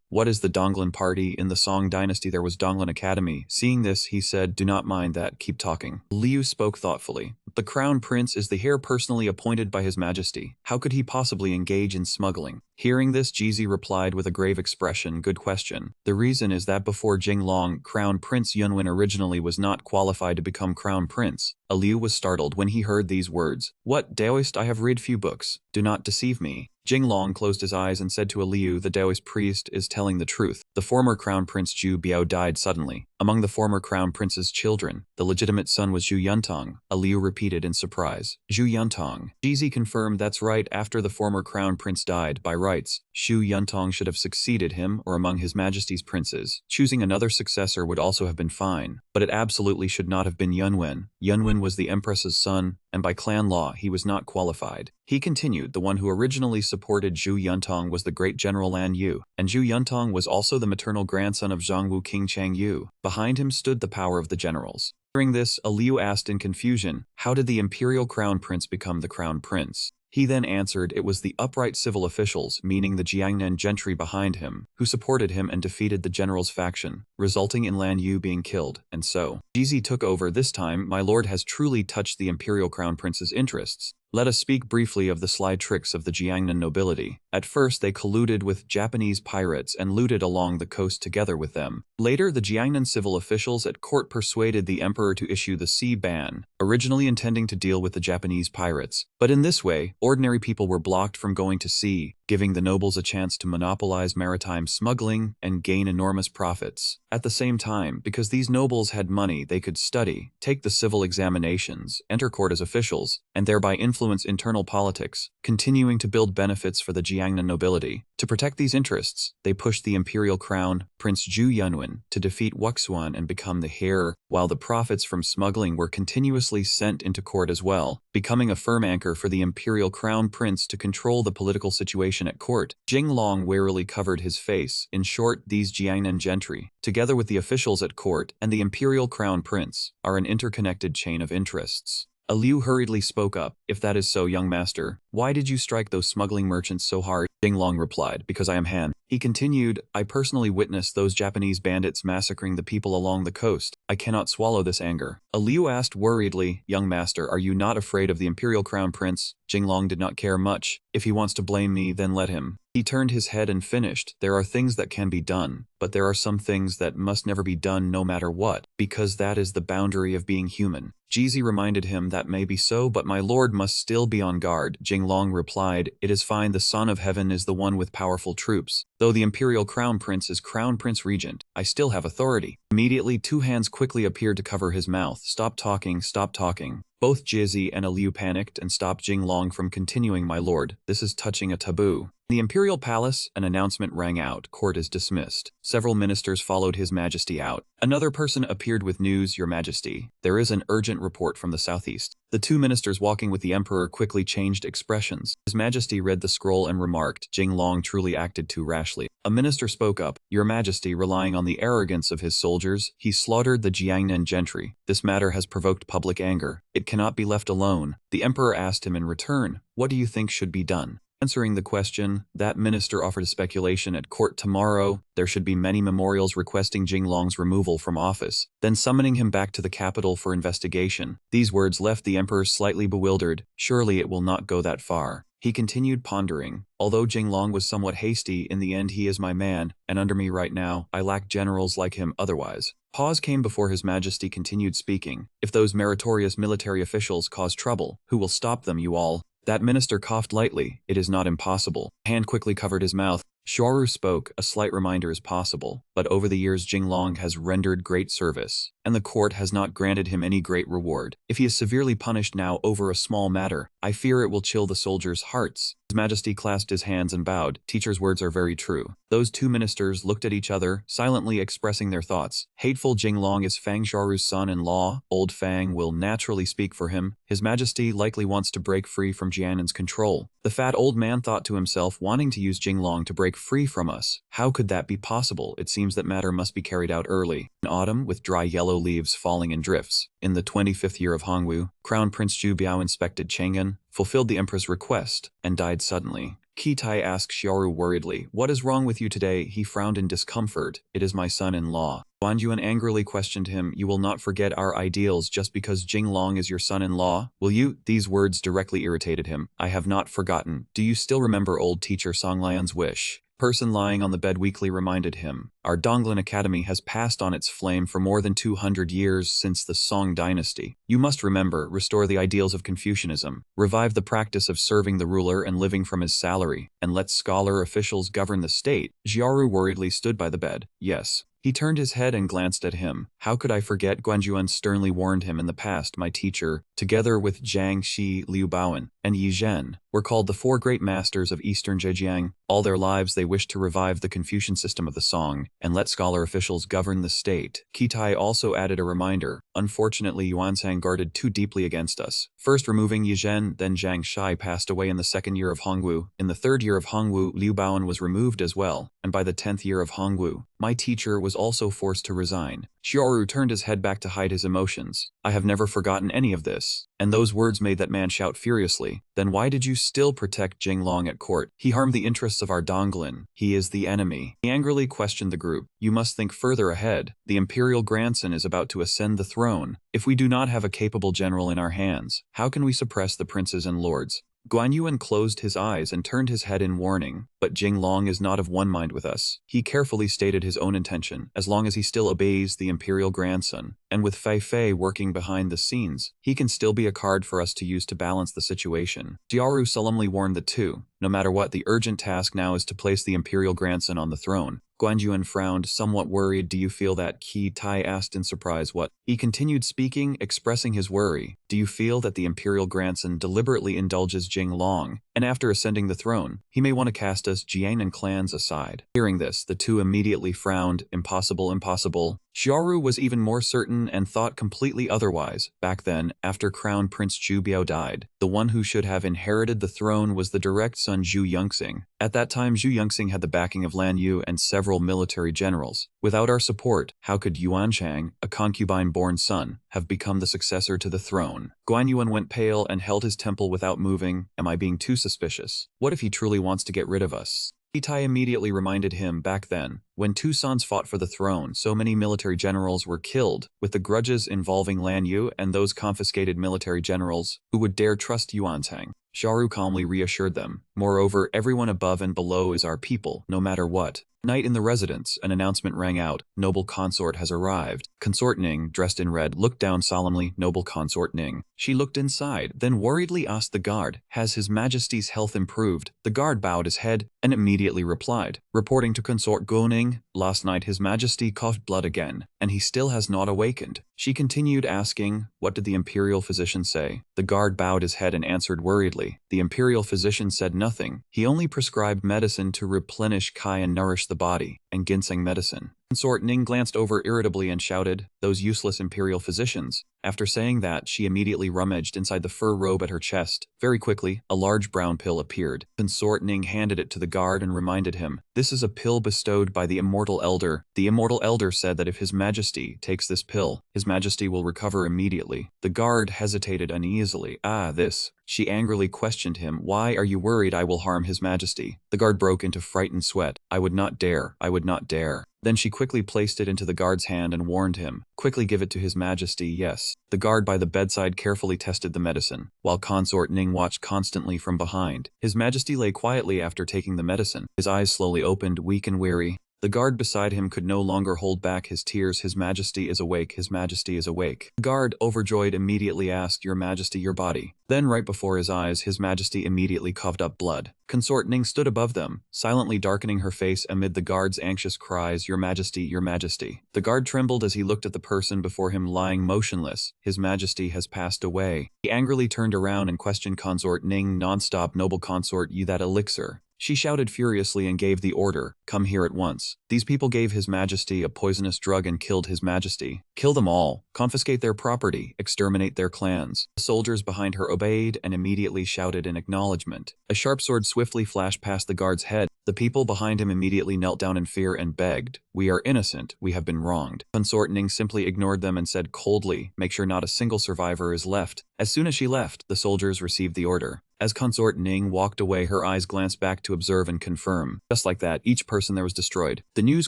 What is the Donglin Party? In the Song dynasty there was Donglin Academy." Seeing this, he said, "Do not mind that, keep talking." Liu spoke thoughtfully. "The Crown Prince is the heir personally appointed by His Majesty. How could he possibly engage in smuggling?" Hearing this, Jizi replied with a grave expression, "Good question. The reason is that before Jinglong, Crown Prince Yunwen originally was not qualified to become Crown Prince." Liu was startled when he heard these words. "What, Daoist? I have read few books. Do not deceive me." Jinglong closed his eyes and said to Liu, "The Daoist priest is telling the truth. The former Crown Prince Zhu Biao died suddenly. Among the former Crown Prince's children, the legitimate son was Zhu Yuntong." Liu repeated in surprise. "Zhu Yuntong." Jizi confirmed, "That's right. After the former Crown Prince died, by rights, Zhu Yuntong should have succeeded him or among His Majesty's princes. Choosing another successor would also have been fine, but it absolutely should not have been Yunwen. Yunwen was the Empress's son, and by clan law he was not qualified." He continued, "The one who originally supported Zhu Yuntong was the great General Lan Yu, and Zhu Yuntong was also the maternal grandson of Zhongwu King Chang Yu. Behind him stood the power of the generals." Hearing this, Liu asked in confusion, "How did the Imperial Crown Prince become the Crown Prince?" He then answered, "It was the upright civil officials, meaning the Jiangnan gentry behind him, who supported him and defeated the general's faction, resulting in Lan Yu being killed, and so." Jizi took over. "This time, my lord has truly touched the Imperial Crown Prince's interests. Let us speak briefly of the sly tricks of the Jiangnan nobility. At first they colluded with Japanese pirates and looted along the coast together with them. Later the Jiangnan civil officials at court persuaded the emperor to issue the sea ban, originally intending to deal with the Japanese pirates. But in this way, ordinary people were blocked from going to sea, giving the nobles a chance to monopolize maritime smuggling and gain enormous profits. At the same time, because these nobles had money, they could study, take the civil examinations, enter court as officials, and thereby influence internal politics, continuing to build benefits for the Jiangnan nobility. To protect these interests, they pushed the imperial crown, Prince Zhu Yunwen, to defeat Wuxuan and become the heir, while the profits from smuggling were continuously sent into court as well, becoming a firm anchor for the imperial crown prince to control the political situation at court." Jinglong warily covered his face. In short, these Jiangnan gentry, together with the officials at court and the imperial crown prince, are an interconnected chain of interests. Liu hurriedly spoke up, "If that is so, young master, why did you strike those smuggling merchants so hard?" Jinglong replied, "Because I am Han." He continued, "I personally witnessed those Japanese bandits massacring the people along the coast. I cannot swallow this anger." Liu asked worriedly, "Young master, are you not afraid of the imperial crown prince?" Jinglong did not care much. "If he wants to blame me, then let him." He turned his head and finished, "There are things that can be done, but there are some things that must never be done no matter what, because that is the boundary of being human." Jizi reminded him, "That may be so, but my lord must still be on guard." Jinglong replied, "It is fine. The son of heaven is the one with powerful troops. Though the imperial crown prince is crown prince regent, I still have authority." Immediately 2 hands quickly appeared to cover his mouth. "Stop talking, stop talking." Both Jizi and Liu panicked and stopped Jinglong from continuing. "My lord, this is touching a taboo." The imperial palace, an announcement rang out, court is dismissed. Several ministers followed His Majesty out. Another person appeared with news, Your Majesty. There is an urgent report from the southeast. The two ministers walking with the emperor quickly changed expressions. His Majesty read the scroll and remarked, Jinglong truly acted too rashly. A minister spoke up, Your Majesty, relying on the arrogance of his soldiers, he slaughtered the Jiangnan gentry. This matter has provoked public anger. It cannot be left alone. The emperor asked him in return, what do you think should be done? Answering the question, that minister offered a speculation at court tomorrow. There should be many memorials requesting Jinglong's removal from office, then summoning him back to the capital for investigation. These words left the emperor slightly bewildered. Surely it will not go that far. He continued pondering. Although Jinglong was somewhat hasty, in the end he is my man, and under me right now, I lack generals like him otherwise. Pause came before His Majesty continued speaking. If those meritorious military officials cause trouble, who will stop them, you all? That minister coughed lightly. It is not impossible. A hand quickly covered his mouth. Xiaoru spoke, a slight reminder is possible, but over the years Jinglong has rendered great service, and the court has not granted him any great reward. If he is severely punished now over a small matter, I fear it will chill the soldiers' hearts. His Majesty clasped his hands and bowed. Teacher's words are very true. Those two ministers looked at each other, silently expressing their thoughts. Hateful Jinglong is Fang Xiaoru's son-in-law. Old Fang will naturally speak for him. His Majesty likely wants to break free from Jiannan's control. The fat old man thought to himself, wanting to use Jinglong to break free from us. How could that be possible? It seems that matter must be carried out early. In autumn, with dry yellow leaves falling in drifts. In the 25th year of Hongwu, Crown Prince Zhu Biao inspected Chang'an, fulfilled the emperor's request, and died suddenly. Qi Tai asked Xiaoru worriedly, what is wrong with you today? He frowned in discomfort. It is my son-in-law. Guan Yuan angrily questioned him, you will not forget our ideals just because Jinglong is your son-in-law, will you? These words directly irritated him. I have not forgotten. Do you still remember old teacher Songlian's wish? Person lying on the bed weakly reminded him, our Donglin Academy has passed on its flame for more than 200 years since the Song dynasty. You must remember, restore the ideals of Confucianism, revive the practice of serving the ruler and living from his salary, and let scholar officials govern the state. Xiaoru worriedly stood by the bed. Yes. He turned his head and glanced at him. How could I forget? Guanjuan sternly warned him in the past. My teacher, together with Zhang Shi, Liu Baoan, and Yi Zhen, were called the four great masters of Eastern Zhejiang. All their lives they wished to revive the Confucian system of the Song and let scholar officials govern the state. Qi Tai also added a reminder. Unfortunately, Yuanzhang guarded too deeply against us. First removing Yi Zhen, then Zhang Shai passed away in the 2nd year of Hongwu. In the 3rd year of Hongwu, Liu Baoan was removed as well, and by the 10th year of Hongwu, my teacher was also forced to resign. Xiaoru turned his head back to hide his emotions. I have never forgotten any of this. And those words made that man shout furiously. Then why did you still protect Jinglong at court? He harmed the interests of our Donglin. He is the enemy. He angrily questioned the group. You must think further ahead. The imperial grandson is about to ascend the throne. If we do not have a capable general in our hands, how can we suppress the princes and lords? Guan Yuan closed his eyes and turned his head in warning, but Jinglong is not of one mind with us. He carefully stated his own intention, as long as he still obeys the imperial grandson, and with Fei Fei working behind the scenes, he can still be a card for us to use to balance the situation. Xiaoru solemnly warned the two, no matter what, the urgent task now is to place the imperial grandson on the throne. Guanjuan frowned, somewhat worried. Do you feel that? Qi Tai asked in surprise. What? He continued speaking, expressing his worry. Do you feel that the imperial grandson deliberately indulges Jinglong, and after ascending the throne, he may want to cast us Jiangnan clans aside? Hearing this, the two immediately frowned. Impossible, impossible. Xiaoru was even more certain and thought completely otherwise. Back then, after Crown Prince Zhu Biao died, the one who should have inherited the throne was the direct son Zhu Yongxing. At that time, Zhu Yongxing had the backing of Lan Yu and several military generals. Without our support, how could Yuanzhang, a concubine-born son, have become the successor to the throne? Guan Yuan went pale and held his temple without moving. Am I being too suspicious? What if he truly wants to get rid of us? Qi Tai immediately reminded him back then, when two sons fought for the throne, so many military generals were killed, with the grudges involving Lan Yu and those confiscated military generals, who would dare trust Yuanzhang? Xiaoru calmly reassured them. Moreover, everyone above and below is our people, no matter what. Night in the residence, an announcement rang out. Noble consort has arrived. Consort Ning, dressed in red, looked down solemnly. Noble consort Ning. She looked inside, then worriedly asked the guard, has His Majesty's health improved? The guard bowed his head and immediately replied, reporting to Consort Goning, last night His Majesty coughed blood again, and he still has not awakened. She continued asking, what did the imperial physician say? The guard bowed his head and answered worriedly. The imperial physician said nothing. He only prescribed medicine to replenish Kai and nourish the body, and ginseng medicine. Consort Ning glanced over irritably and shouted, those useless imperial physicians. After saying that, she immediately rummaged inside the fur robe at her chest. Very quickly, a large brown pill appeared. Consort Ning handed it to the guard and reminded him, this is a pill bestowed by the Immortal Elder. The Immortal Elder said that if His Majesty takes this pill, His Majesty will recover immediately. The guard hesitated uneasily. This. She angrily questioned him, why are you worried I will harm His Majesty? The guard broke into frightened sweat. I would not dare. I would not dare. Then she quickly placed it into the guard's hand and warned him, quickly give it to His Majesty, yes. The guard by the bedside carefully tested the medicine, while Consort Ning watched constantly from behind. His Majesty lay quietly after taking the medicine. His eyes slowly opened, weak and weary. The guard beside him could no longer hold back his tears. His Majesty is awake, His Majesty is awake. The guard, overjoyed, immediately asked, Your Majesty, your body. Then right before his eyes, His Majesty immediately coughed up blood. Consort Ning stood above them, silently darkening her face amid the guard's anxious cries, Your Majesty, Your Majesty. The guard trembled as he looked at the person before him lying motionless. His Majesty has passed away. He angrily turned around and questioned Consort Ning non-stop, noble consort, you that elixir. She shouted furiously and gave the order, come here at once. These people gave His Majesty a poisonous drug and killed His Majesty. Kill them all, confiscate their property, exterminate their clans. The soldiers behind her obeyed and immediately shouted in acknowledgement. A sharp sword swiftly flashed past the guard's head. The people behind him immediately knelt down in fear and begged, we are innocent, we have been wronged. Consort Ning simply ignored them and said coldly, make sure not a single survivor is left. As soon as she left, the soldiers received the order. As Consort Ning walked away, her eyes glanced back to observe and confirm. Just like that, each person there was destroyed. The news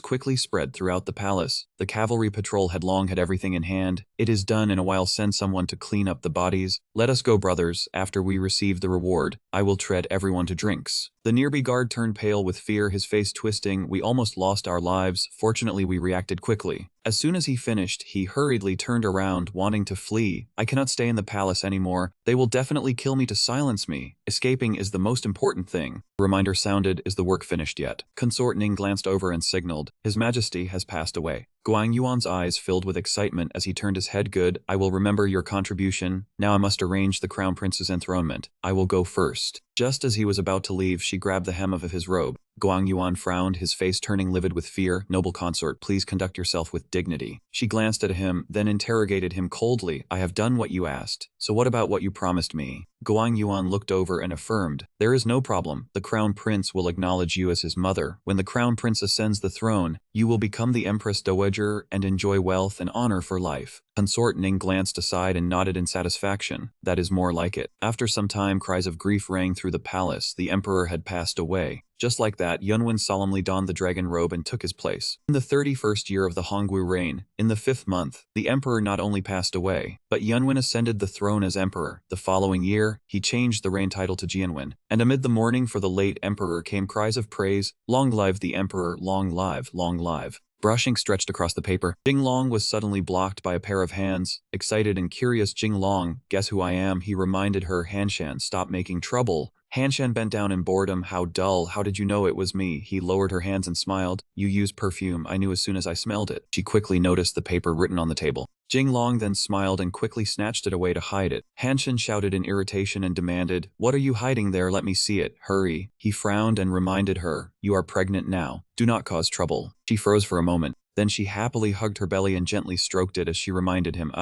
quickly spread throughout the palace. The cavalry patrol had long had everything in hand. It is done in a while, send someone to clean up the bodies. Let us go, brothers, after we receive the reward. I will treat everyone to drinks. The nearby guard turned pale with fear, his face twisting. We almost lost our lives. Fortunately, we reacted quickly. As soon as he finished, he hurriedly turned around, wanting to flee. I cannot stay in the palace anymore. They will definitely kill me to silence me. Escaping is the most important thing. The reminder sounded, is the work finished yet? Consort Ning glanced over and signaled, His Majesty has passed away. Guang Yuan's eyes filled with excitement as he turned his head. Good, I will remember your contribution. Now I must arrange the crown prince's enthronement. I will go first. Just as he was about to leave, she grabbed the hem of his robe. Guang Yuan frowned, his face turning livid with fear. Noble consort, please conduct yourself with dignity. She glanced at him, then interrogated him coldly. I have done what you asked. So what about what you promised me? Guang Yuan looked over and affirmed, there is no problem. The crown prince will acknowledge you as his mother. When the crown prince ascends the throne, you will become the Empress Dowager and enjoy wealth and honor for life. Consort Ning glanced aside and nodded in satisfaction. That is more like it. After some time, cries of grief rang through the palace. The emperor had passed away. Just like that, Yunwen solemnly donned the dragon robe and took his place. In the 31st year of the Hongwu reign, in the 5th month, the emperor not only passed away, but Yunwen ascended the throne as emperor. The following year, he changed the reign title to Jianwen. And amid the mourning for the late emperor came cries of praise, long live the emperor, long live, long live. Brushing stretched across the paper. Jinglong was suddenly blocked by a pair of hands. Excited and curious, Jinglong, guess who I am? He reminded her. Hanshan, stop making trouble. Hanshan bent down in boredom. How dull, how did you know it was me? He lowered her hands and smiled. You use perfume, I knew as soon as I smelled it. She quickly noticed the paper written on the table. Jinglong then smiled and quickly snatched it away to hide it. Hanshan shouted in irritation and demanded, what are you hiding there? Let me see it. Hurry. He frowned and reminded her, you are pregnant now. Do not cause trouble. She froze for a moment. Then she happily hugged her belly and gently stroked it as she reminded him,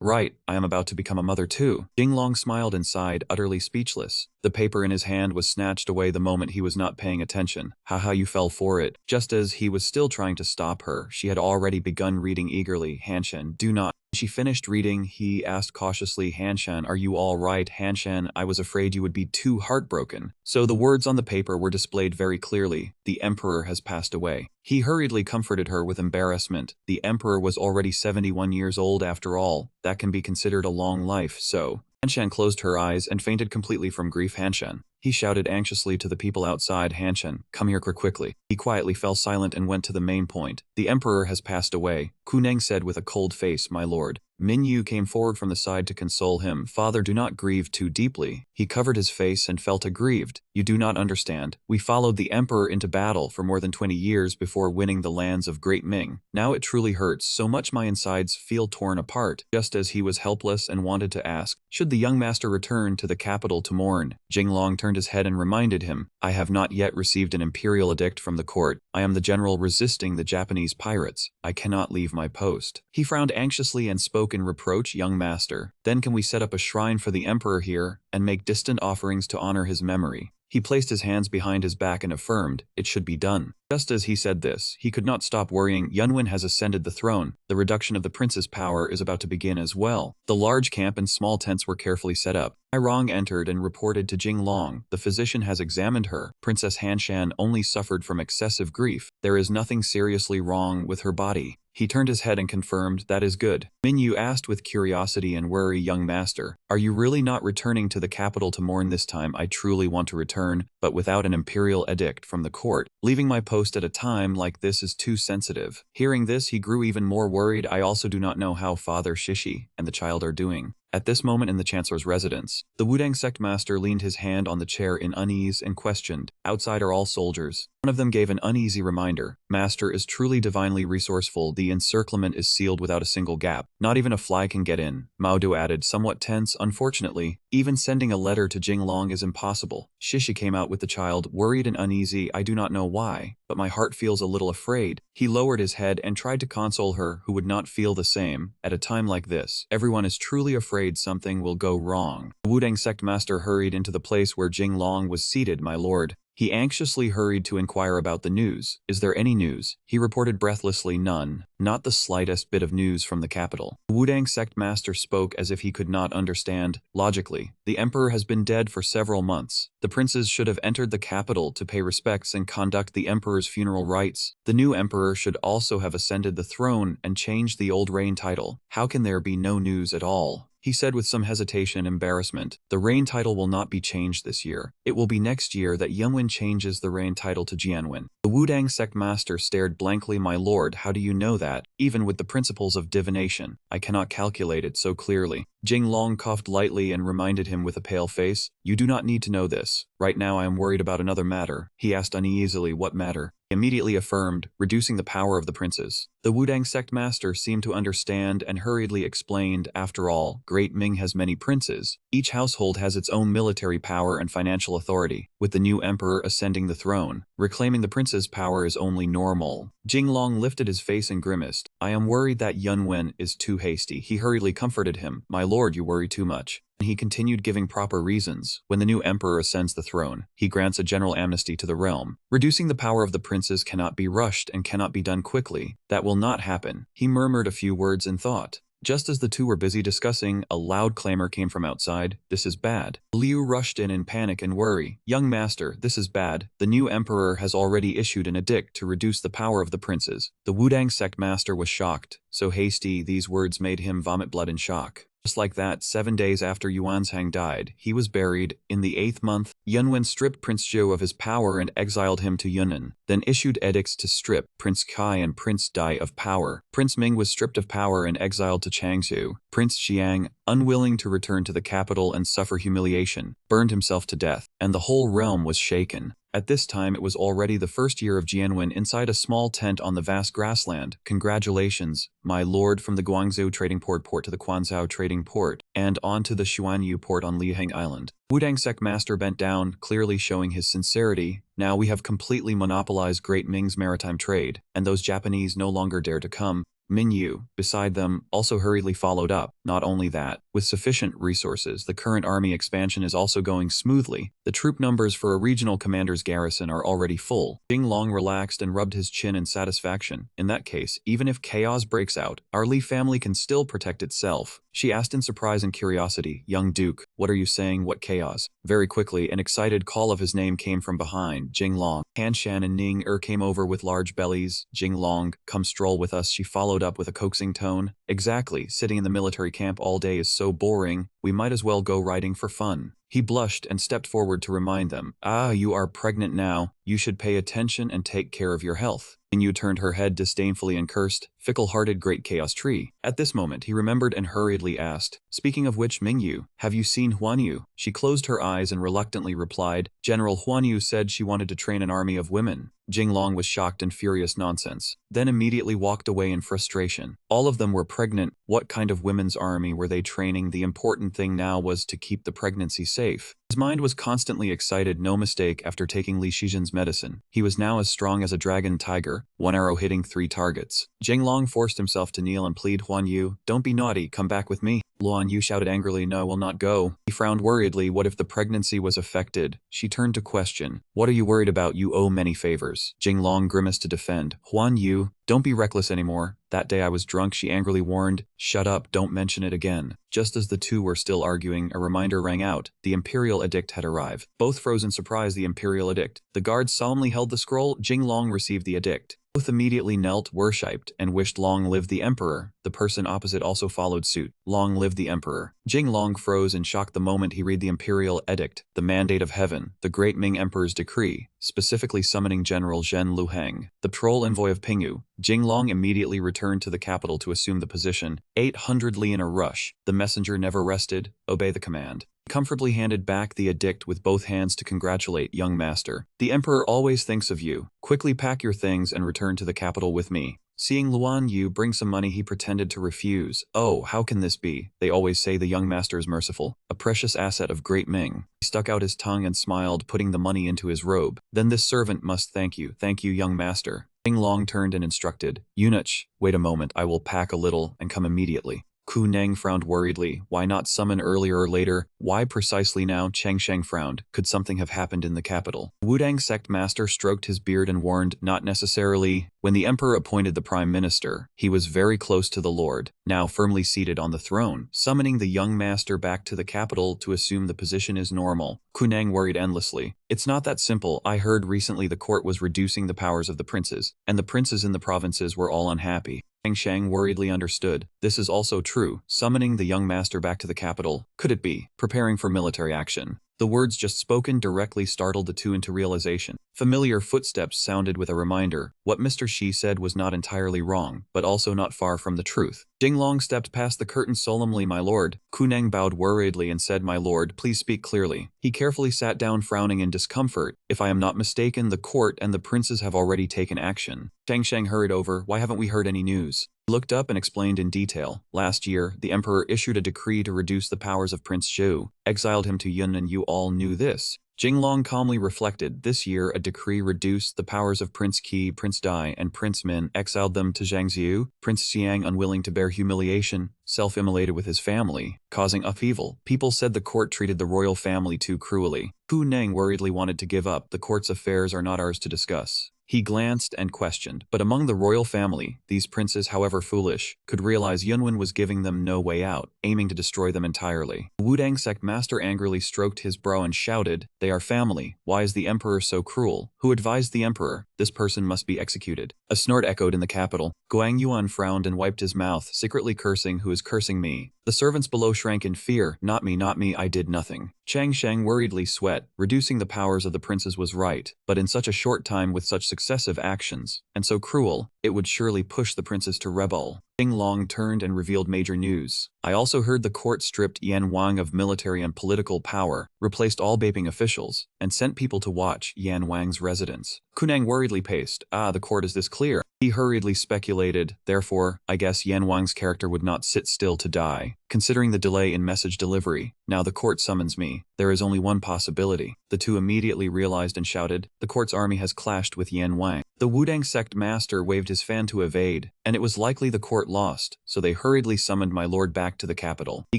right, I am about to become a mother too. Jinglong smiled and sighed, utterly speechless. The paper in his hand was snatched away the moment he was not paying attention. Haha, you fell for it. Just as he was still trying to stop her, she had already begun reading eagerly. Hanshan, do not. When she finished reading, he asked cautiously, Hanshan, are you all right? Hanshan, I was afraid you would be too heartbroken. So the words on the paper were displayed very clearly. The emperor has passed away. He hurriedly comforted her with embarrassment. The emperor was already 71 years old after all. That can be considered a long life, so. Hanshan closed her eyes and fainted completely from grief. Hanshan. He shouted anxiously to the people outside, Hanshan, come here quickly. He quietly fell silent and went to the main point. The emperor has passed away, Kuneng said with a cold face, my lord. Minyu came forward from the side to console him. Father, do not grieve too deeply. He covered his face and felt aggrieved. You do not understand. We followed the emperor into battle for more than 20 years before winning the lands of Great Ming. Now it truly hurts so much my insides feel torn apart. Just as he was helpless and wanted to ask, should the young master return to the capital to mourn? Jinglong turned his head and reminded him, I have not yet received an imperial edict from the court. I am the general resisting the Japanese pirates. I cannot leave my post. He frowned anxiously and spoke in reproach, young master. Then can we set up a shrine for the emperor here and make distant offerings to honor his memory? He placed his hands behind his back and affirmed, it should be done. Just as he said this, he could not stop worrying. Yunwen has ascended the throne. The reduction of the prince's power is about to begin as well. The large camp and small tents were carefully set up. Rong entered and reported to Jinglong. The physician has examined her. Princess Hanshan only suffered from excessive grief. There is nothing seriously wrong with her body. He turned his head and confirmed, that is good. Minyu asked with curiosity and worry, young master, are you really not returning to the capital to mourn this time? I truly want to return, but without an imperial edict from the court. Leaving my post at a time like this is too sensitive. Hearing this, he grew even more worried. I also do not know how Father Shishi and the child are doing. At this moment in the Chancellor's residence, the Wudang sect master leaned his hand on the chair in unease and questioned, outside are all soldiers. One of them gave an uneasy reminder, Master is truly divinely resourceful, the encirclement is sealed without a single gap. Not even a fly can get in. Mao Du added, somewhat tense, unfortunately, even sending a letter to Jinglong is impossible. Shishi came out with the child, worried and uneasy, I do not know why, but my heart feels a little afraid. He lowered his head and tried to console her, who would not feel the same. At a time like this, everyone is truly afraid something will go wrong. The Wudang sect master hurried into the place where Jinglong was seated, my lord. He anxiously hurried to inquire about the news. Is there any news? He reported breathlessly, none. Not the slightest bit of news from the capital. The Wudang sect master spoke as if he could not understand. Logically, the emperor has been dead for several months. The princes should have entered the capital to pay respects and conduct the emperor's funeral rites. The new emperor should also have ascended the throne and changed the old reign title. How can there be no news at all? He said with some hesitation and embarrassment, the reign title will not be changed this year. It will be next year that Yunwen changes the reign title to Jianwen. The Wudang sect master stared blankly, my lord, how do you know that? Even with the principles of divination, I cannot calculate it so clearly. Jinglong coughed lightly and reminded him with a pale face, you do not need to know this. Right now I am worried about another matter. He asked uneasily, what matter? He immediately affirmed, reducing the power of the princes. The Wudang sect master seemed to understand and hurriedly explained, after all, Great Ming has many princes. Each household has its own military power and financial authority. With the new emperor ascending the throne, reclaiming the prince's power is only normal. Jinglong lifted his face and grimaced. I am worried that Yunwen is too hasty. He hurriedly comforted him. My lord, you worry too much. And he continued giving proper reasons. When the new emperor ascends the throne, he grants a general amnesty to the realm. Reducing the power of the princes cannot be rushed and cannot be done quickly. That will not happen. He murmured a few words in thought. Just as the two were busy discussing, a loud clamor came from outside. This is bad. Liu rushed in panic and worry. Young master, this is bad. The new emperor has already issued an edict to reduce the power of the princes. The Wudang sect master was shocked. So hasty, these words made him vomit blood in shock. Just like that, 7 days after Yuanzhang died, he was buried. In the 8th month, Yunwen stripped Prince Zhou of his power and exiled him to Yunnan, then issued edicts to strip Prince Kai and Prince Dai of power. Prince Ming was stripped of power and exiled to Changzhou. Prince Xiang, unwilling to return to the capital and suffer humiliation, burned himself to death, and the whole realm was shaken. At this time it was already the first year of Jianwen inside a small tent on the vast grassland. Congratulations, my lord, from the Guangzhou trading port to the Quanzhou trading port, and on to the Xuanyu port on Liheng Island. Wudang sect master bent down, clearly showing his sincerity. Now we have completely monopolized Great Ming's maritime trade, and those Japanese no longer dare to come. Minyu, beside them, also hurriedly followed up. Not only that, with sufficient resources, the current army expansion is also going smoothly. The troop numbers for a regional commander's garrison are already full. Jinglong relaxed and rubbed his chin in satisfaction. In that case, even if chaos breaks out, our Li family can still protect itself. She asked in surprise and curiosity, young duke, what are you saying, what chaos? Very quickly, an excited call of his name came from behind. Jinglong. Hanshan and Ning came over with large bellies. Jinglong, come stroll with us, she followed up with a coaxing tone. Exactly, sitting in the military camp all day is so boring, we might as well go riding for fun. He blushed and stepped forward to remind them, you are pregnant now, you should pay attention and take care of your health. Mingyu turned her head disdainfully and cursed, "Fickle-hearted great chaos tree." At this moment he remembered and hurriedly asked, "Speaking of which, Mingyu, have you seen Huanyu?" She closed her eyes and reluctantly replied, "General Huanyu said she wanted to train an army of women." Jinglong was shocked and furious. Nonsense. Then immediately walked away in frustration. All of them were pregnant. What kind of women's army were they training? The important thing now was to keep the pregnancy safe. His mind was constantly excited, no mistake, after taking Li Shizhen's medicine. He was now as strong as a dragon tiger, one arrow hitting 3 targets. Jinglong forced himself to kneel and plead, "Huan Yu, don't be naughty, come back with me." Luan Yu shouted angrily, "No, I will not go." He frowned worriedly. What if the pregnancy was affected? She turned to question, "What are you worried about? You owe many favors." Jinglong grimaced to defend. "Huan Yu, don't be reckless anymore. That day I was drunk," she angrily warned. "Shut up, don't mention it again." Just as the two were still arguing, a reminder rang out. The Imperial Edict had arrived. Both froze in surprise. The Imperial Edict. The guards solemnly held the scroll. Jinglong received the edict. Both immediately knelt, worshipped, and wished long live the Emperor. The person opposite also followed suit. Long live the Emperor. Jinglong froze in shock the moment he read the Imperial Edict, the mandate of heaven, the great Ming Emperor's decree, specifically summoning General Zhen Luheng, the patrol envoy of Pingyu. Jinglong immediately returned to the capital to assume the position. 800 li in a rush. The messenger never rested. Obey the command. Comfortably handed back the edict with both hands to congratulate young master. "The Emperor always thinks of you. Quickly pack your things and return to the capital with me." Seeing Luan Yu bring some money, he pretended to refuse. "Oh, how can this be? They always say the young master is merciful, a precious asset of great Ming." He stuck out his tongue and smiled, putting the money into his robe. "Then this servant must thank you. Thank you, young master." Jinglong turned and instructed, "Eunuch, wait a moment, I will pack a little and come immediately." Ku Neng frowned worriedly. Why not summon earlier or later? Why precisely now? Cheng Sheng frowned. Could something have happened in the capital? Wudang sect master stroked his beard and warned, "Not necessarily." When the emperor appointed the prime minister, he was very close to the lord, now firmly seated on the throne. Summoning the young master back to the capital to assume the position is normal. Ku Neng worried endlessly. "It's not that simple. I heard recently the court was reducing the powers of the princes, and the princes in the provinces were all unhappy." Cheng Sheng worriedly understood. This is also true. Summoning the young master back to the capital. Could it be preparing for military action? The words just spoken directly startled the two into realization. Familiar footsteps sounded with a reminder. What Mr. Shi said was not entirely wrong, but also not far from the truth. Jinglong stepped past the curtain solemnly. "My lord." Ku Neng bowed worriedly and said, "My lord, please speak clearly." He carefully sat down, frowning in discomfort. "If I am not mistaken, the court and the princes have already taken action." Cheng Sheng hurried over. "Why haven't we heard any news?" He looked up and explained in detail. "Last year, the emperor issued a decree to reduce the powers of Prince Zhou, exiled him to Yun, and you all knew this." Jinglong calmly reflected. This year, a decree reduced the powers of Prince Qi, Prince Dai, and Prince Min, exiled them to Zhangziu. Prince Xiang, unwilling to bear humiliation, self-immolated with his family, causing upheaval. People said the court treated the royal family too cruelly. Ku Neng worriedly wanted to give up. "The court's affairs are not ours to discuss." He glanced and questioned. But among the royal family, these princes, however foolish, could realize Yunwen was giving them no way out, aiming to destroy them entirely. The Wudang sect master angrily stroked his brow and shouted, "They are family. Why is the emperor so cruel? Who advised the emperor? This person must be executed." A snort echoed in the capital. Guang Yuan frowned and wiped his mouth, secretly cursing, "Who is cursing me?" The servants below shrank in fear. Not me, I did nothing." Cheng Sheng worriedly sweat. Reducing the powers of the princes was right, but in such a short time with such successive actions, and so cruel, it would surely push the princes to rebel. Jinglong turned and revealed major news. "I also heard the court stripped Yan Wang of military and political power, replaced all Beiping officials, and sent people to watch Yan Wang's residence." Ku Neng worriedly paced. The court is this clear?" He hurriedly speculated. "Therefore, I guess Yan Wang's character would not sit still to die. Considering the delay in message delivery, now the court summons me. There is only one possibility." The two immediately realized and shouted, "The court's army has clashed with Yan Wang." The Wudang sect master waved his fan to evade, and it was likely the court lost, so they hurriedly summoned my lord back to the capital. He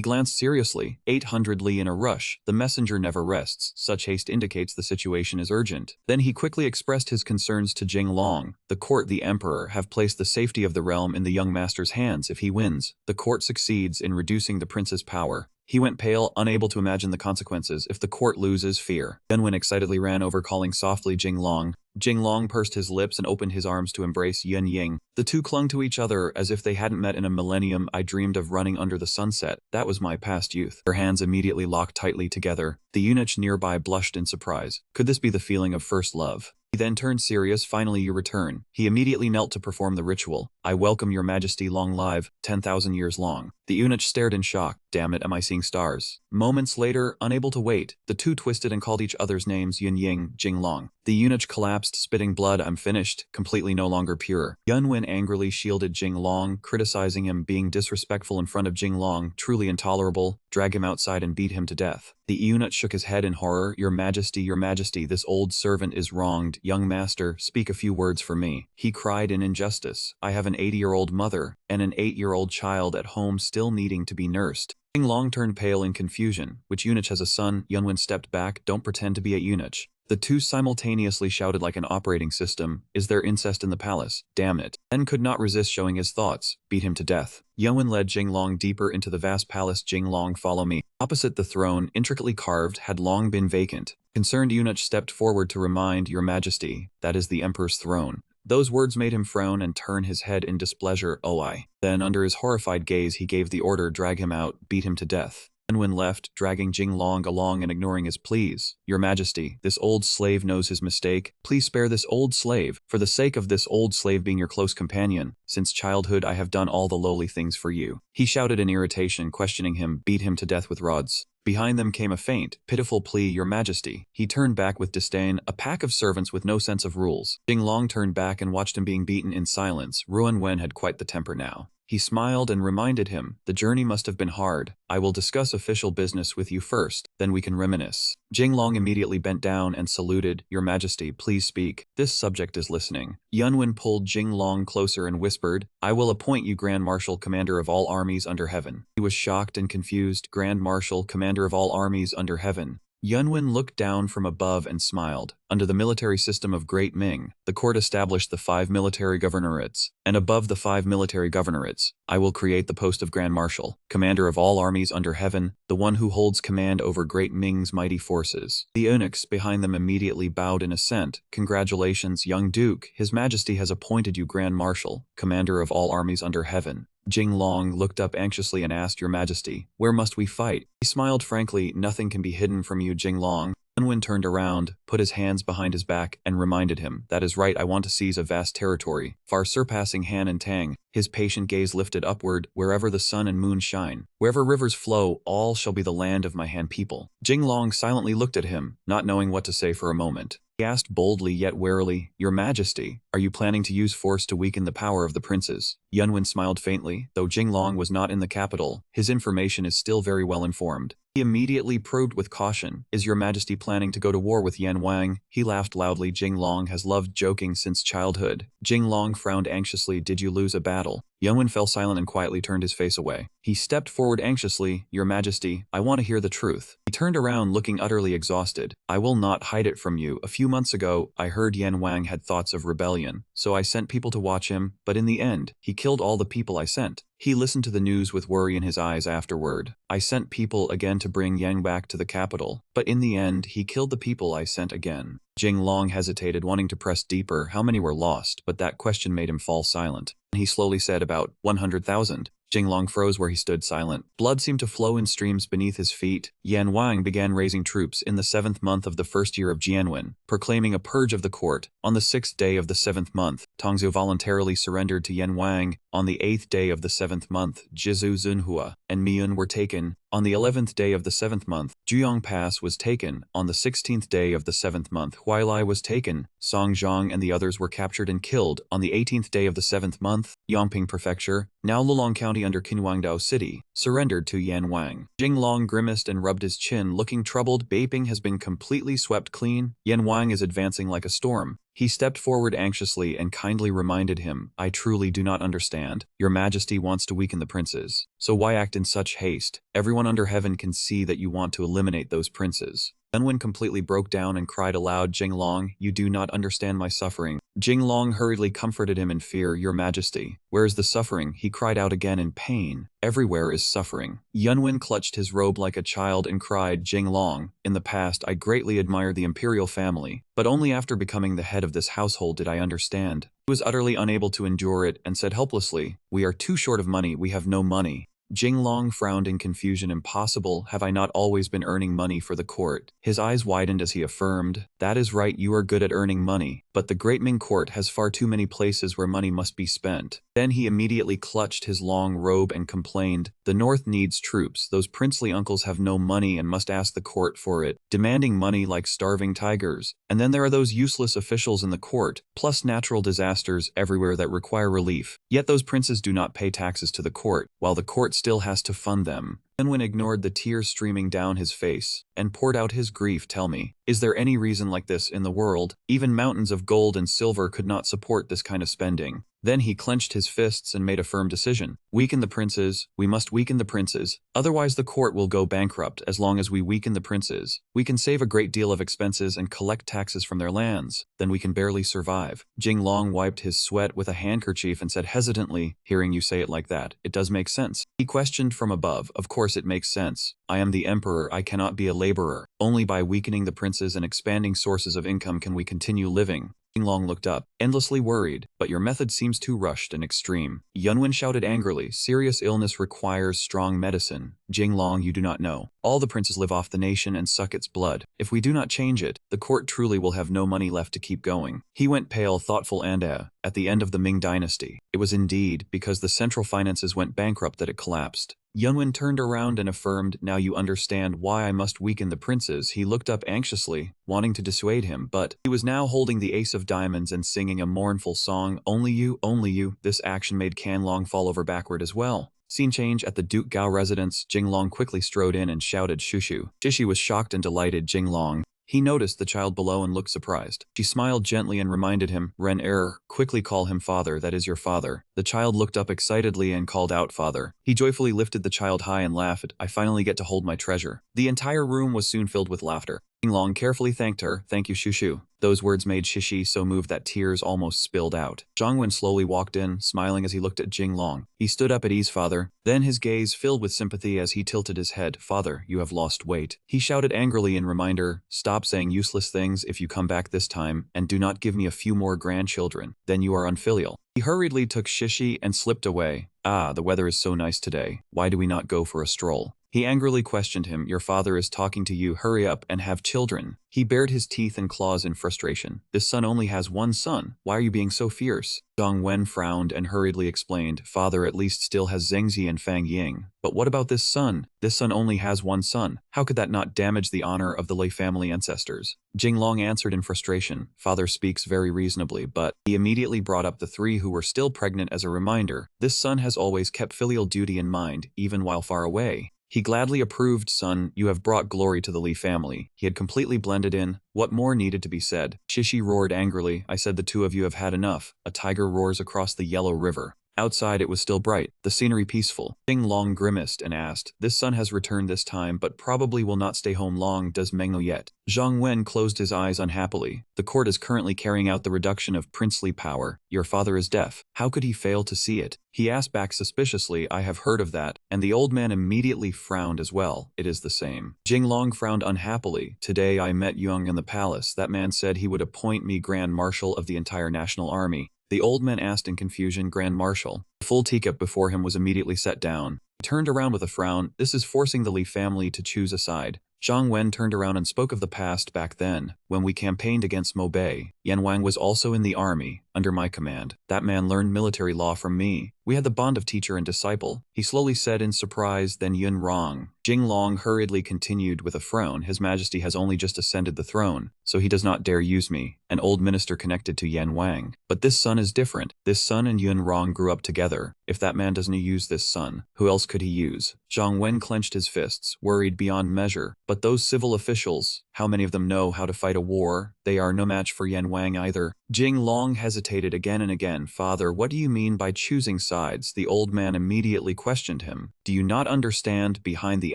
glanced seriously. 800 li in a rush. The messenger never rests. Such haste indicates the situation is urgent. Then he quickly expressed his concerns to Jinglong. "The court, the emperor, have placed the safety of the realm in the young master's hands. If he wins, the court succeeds in reducing the prince's power." He went pale, unable to imagine the consequences. If the court loses, fear. Yunwen excitedly ran over, calling softly, "Jinglong." Jinglong pursed his lips and opened his arms to embrace Yun Ying. The two clung to each other as if they hadn't met in a millennium. "I dreamed of running under the sunset. That was my past youth." Their hands immediately locked tightly together. The eunuch nearby blushed in surprise. Could this be the feeling of first love? He then turned serious. Finally you return. He immediately knelt to perform the ritual. I welcome your majesty, long live, 10,000 years long. The eunuch stared in shock. Damn it, am I seeing stars? Moments later, unable to wait, the two twisted and called each other's names Yun Ying, Jing Long. The eunuch collapsed, spitting blood. I'm finished, completely no longer pure. Yun Wen angrily shielded Jing Long, criticizing him being disrespectful in front of Jing Long, truly intolerable, drag him outside and beat him to death. The eunuch shook his head in horror. Your majesty, this old servant is wronged. Young master, speak a few words for me. He cried in injustice. I have an 80-year-old mother, and an 8-year-old child at home still needing to be nursed. Jing Long turned pale in confusion. Which eunuch has a son? Yunwen stepped back. Don't pretend to be a eunuch. The two simultaneously shouted like an operating system. Is there incest in the palace? Damn it. Ben could not resist showing his thoughts. Beat him to death. Yunwen led Jing Long deeper into the vast palace. Jing Long, follow me. Opposite the throne, intricately carved, had long been vacant. Concerned eunuch stepped forward to remind, Your Majesty, that is the Emperor's throne. Those words made him frown and turn his head in displeasure. Oh, I. Then, under his horrified gaze, he gave the order, drag him out, beat him to death. Yunwen left, dragging Jing Long along and ignoring his pleas. Your Majesty, this old slave knows his mistake. Please spare this old slave. For the sake of this old slave being your close companion, since childhood I have done all the lowly things for you. He shouted in irritation, questioning him, beat him to death with rods. Behind them came a faint, pitiful plea, Your Majesty. He turned back with disdain, a pack of servants with no sense of rules. Jing Long turned back and watched him being beaten in silence. Ruan Wen had quite the temper now. He smiled and reminded him, the journey must have been hard. I will discuss official business with you first, then we can reminisce. Jing Long immediately bent down and saluted, Your Majesty, please speak. This subject is listening. Yunwen pulled Jing Long closer and whispered, I will appoint you Grand Marshal, Commander of all armies under heaven. He was shocked and confused. Grand Marshal, Commander of all armies under heaven. Yunwen looked down from above and smiled. Under the military system of Great Ming, the court established the 5 military governorates, and above the 5 military governorates, I will create the post of Grand Marshal, Commander of all armies under heaven, the one who holds command over Great Ming's mighty forces. The eunuchs behind them immediately bowed in assent. Congratulations, young Duke, His Majesty has appointed you Grand Marshal, Commander of all armies under heaven. Jing Long looked up anxiously and asked, Your Majesty, where must we fight? He smiled frankly, nothing can be hidden from you, Jing Long. Yunwen turned around, put his hands behind his back, and reminded him, that is right, I want to seize a vast territory, far surpassing Han and Tang. His patient gaze lifted upward, wherever the sun and moon shine, wherever rivers flow, all shall be the land of my Han people. Jing Long silently looked at him, not knowing what to say for a moment. He asked boldly yet warily, Your Majesty, are you planning to use force to weaken the power of the princes? Yunwen smiled faintly. Though Jing Long was not in the capital, his information is still very well informed. He immediately probed with caution, Is Your Majesty planning to go to war with Yan Wang? He laughed loudly. Jing Long has loved joking since childhood. Jing Long frowned anxiously. Did you lose a battle? Yunwen fell silent and quietly turned his face away. He stepped forward anxiously. Your Majesty, I want to hear the truth. He turned around looking utterly exhausted. I will not hide it from you. A few months ago, I heard Yan Wang had thoughts of rebellion, so I sent people to watch him, but in the end, he killed all the people I sent. He listened to the news with worry in his eyes afterward. I sent people again to bring Yang back to the capital, but in the end, he killed the people I sent again. Jing Long hesitated, wanting to press deeper. How many were lost? But that question made him fall silent. He slowly said, about 100,000. Jing Long froze where he stood silent. Blood seemed to flow in streams beneath his feet. Yan Wang began raising troops in the 7th month of the 1st year of Jianwen, proclaiming a purge of the court. On the 6th day of the 7th month, Tongzhou voluntarily surrendered to Yan Wang. On the 8th day of the 7th month, Jizu Zunhua and Miyun were taken. On the 11th day of the 7th month, Juyong Pass was taken. On the 16th day of the 7th month, Huailai was taken. Song Zhang and the others were captured and killed. On the 18th day of the 7th month, Yongping Prefecture, now Lulong County under Qinhuangdao City, surrendered to Yan Wang. Jing Long grimaced and rubbed his chin, looking troubled. Beiping has been completely swept clean. Yan Wang is advancing like a storm. He stepped forward anxiously and kindly reminded him, I truly do not understand. Your Majesty wants to weaken the princes. So why act in such haste? Everyone under heaven can see that you want to eliminate those princes. Yunwen completely broke down and cried aloud, Jing Long, you do not understand my suffering. Jing Long hurriedly comforted him in fear. Your Majesty, where is the suffering? He cried out again in pain. Everywhere is suffering. Yunwen clutched his robe like a child and cried, Jing Long, in the past I greatly admired the imperial family, but only after becoming the head of this household did I understand. He was utterly unable to endure it and said helplessly, we are too short of money, we have no money. Jinglong frowned in confusion. Impossible, have I not always been earning money for the court? His eyes widened as he affirmed, that is right, you are good at earning money, but the Great Ming court has far too many places where money must be spent. Then he immediately clutched his long robe and complained, the North needs troops, those princely uncles have no money and must ask the court for it, demanding money like starving tigers. And then there are those useless officials in the court, plus natural disasters everywhere that require relief. Yet those princes do not pay taxes to the court, while the court still has to fund them. Yanwen ignored the tears streaming down his face and poured out his grief. Tell me, is there any reason like this in the world? Even mountains of gold and silver could not support this kind of spending. Then he clenched his fists and made a firm decision. Weaken the princes, we must weaken the princes, otherwise the court will go bankrupt. As long as we weaken the princes, we can save a great deal of expenses and collect taxes from their lands, then we can barely survive. Jinglong wiped his sweat with a handkerchief and said hesitantly, hearing you say it like that, it does make sense. He questioned from above, of course it makes sense. I am the emperor, I cannot be a laborer. Only by weakening the princes and expanding sources of income can we continue living. Jinglong looked up, endlessly worried, but your method seems too rushed and extreme. Yunwen shouted angrily, serious illness requires strong medicine. Jinglong, you do not know. All the princes live off the nation and suck its blood. If we do not change it, the court truly will have no money left to keep going. He went pale, thoughtful and at the end of the Ming dynasty. It was indeed because the central finances went bankrupt that it collapsed. Yunwen turned around and affirmed, now you understand why I must weaken the princes. He looked up anxiously, wanting to dissuade him, but he was now holding the ace of diamonds and singing a mournful song, only you, only you. This action made Canlong fall over backward as well. Scene change at the Duke Gao residence. Jinglong quickly strode in and shouted shushu. Shishi was shocked and delighted. Jinglong. He noticed the child below and looked surprised. She smiled gently and reminded him, Ren quickly call him father, that is your father. The child looked up excitedly and called out father. He joyfully lifted the child high and laughed, I finally get to hold my treasure. The entire room was soon filled with laughter. Jinglong carefully thanked her, thank you shushu. Those words made Shishi so moved that tears almost spilled out. Zhongwen slowly walked in, smiling as he looked at Jinglong. He stood up at ease, father. Then his gaze filled with sympathy as he tilted his head. Father, you have lost weight. He shouted angrily in reminder, stop saying useless things if you come back this time, and do not give me a few more grandchildren. Then you are unfilial. He hurriedly took Shishi and slipped away. Ah, the weather is so nice today. Why do we not go for a stroll? He angrily questioned him, your father is talking to you, hurry up and have children. He bared his teeth and claws in frustration. This son only has one son. Why are you being so fierce? Zhang Wen frowned and hurriedly explained, father at least still has Zhengzi and Fang Ying. But what about this son? This son only has one son. How could that not damage the honor of the Lei family ancestors? Jinglong answered in frustration, father speaks very reasonably, but he immediately brought up the three who were still pregnant as a reminder. This son has always kept filial duty in mind, even while far away. He gladly approved, son, you have brought glory to the Li family. He had completely blended in. What more needed to be said? Shishi roared angrily, I said the two of you have had enough. A tiger roars across the Yellow River. Outside it was still bright, the scenery peaceful. Jinglong grimaced and asked, this son has returned this time but probably will not stay home long, does Meng know yet? Zhang Wen closed his eyes unhappily. The court is currently carrying out the reduction of princely power. Your father is deaf. How could he fail to see it? He asked back suspiciously, I have heard of that, and the old man immediately frowned as well. It is the same. Jinglong frowned unhappily. Today I met Young in the palace. That man said he would appoint me Grand Marshal of the entire national army. The old man asked in confusion, Grand Marshal. The full teacup before him was immediately set down. He turned around with a frown. This is forcing the Li family to choose a side. Zhang Wen turned around and spoke of the past back then, when we campaigned against Mo Bei. Yan Wang was also in the army, under my command. That man learned military law from me. We had the bond of teacher and disciple. He slowly said in surprise, then Yun Rong. Jinglong hurriedly continued with a frown, His Majesty has only just ascended the throne, so he does not dare use me, an old minister connected to Yan Wang. But this son is different. This son and Yun Rong grew up together. If that man doesn't use this son, who else could he use? Zhang Wen clenched his fists, worried beyond measure. But those civil officials, how many of them know how to fight a war? They are no match for Yan Wang either. Jinglong hesitated again and again. Father, what do you mean by choosing sides? The old man immediately questioned him. Do you not understand? Behind the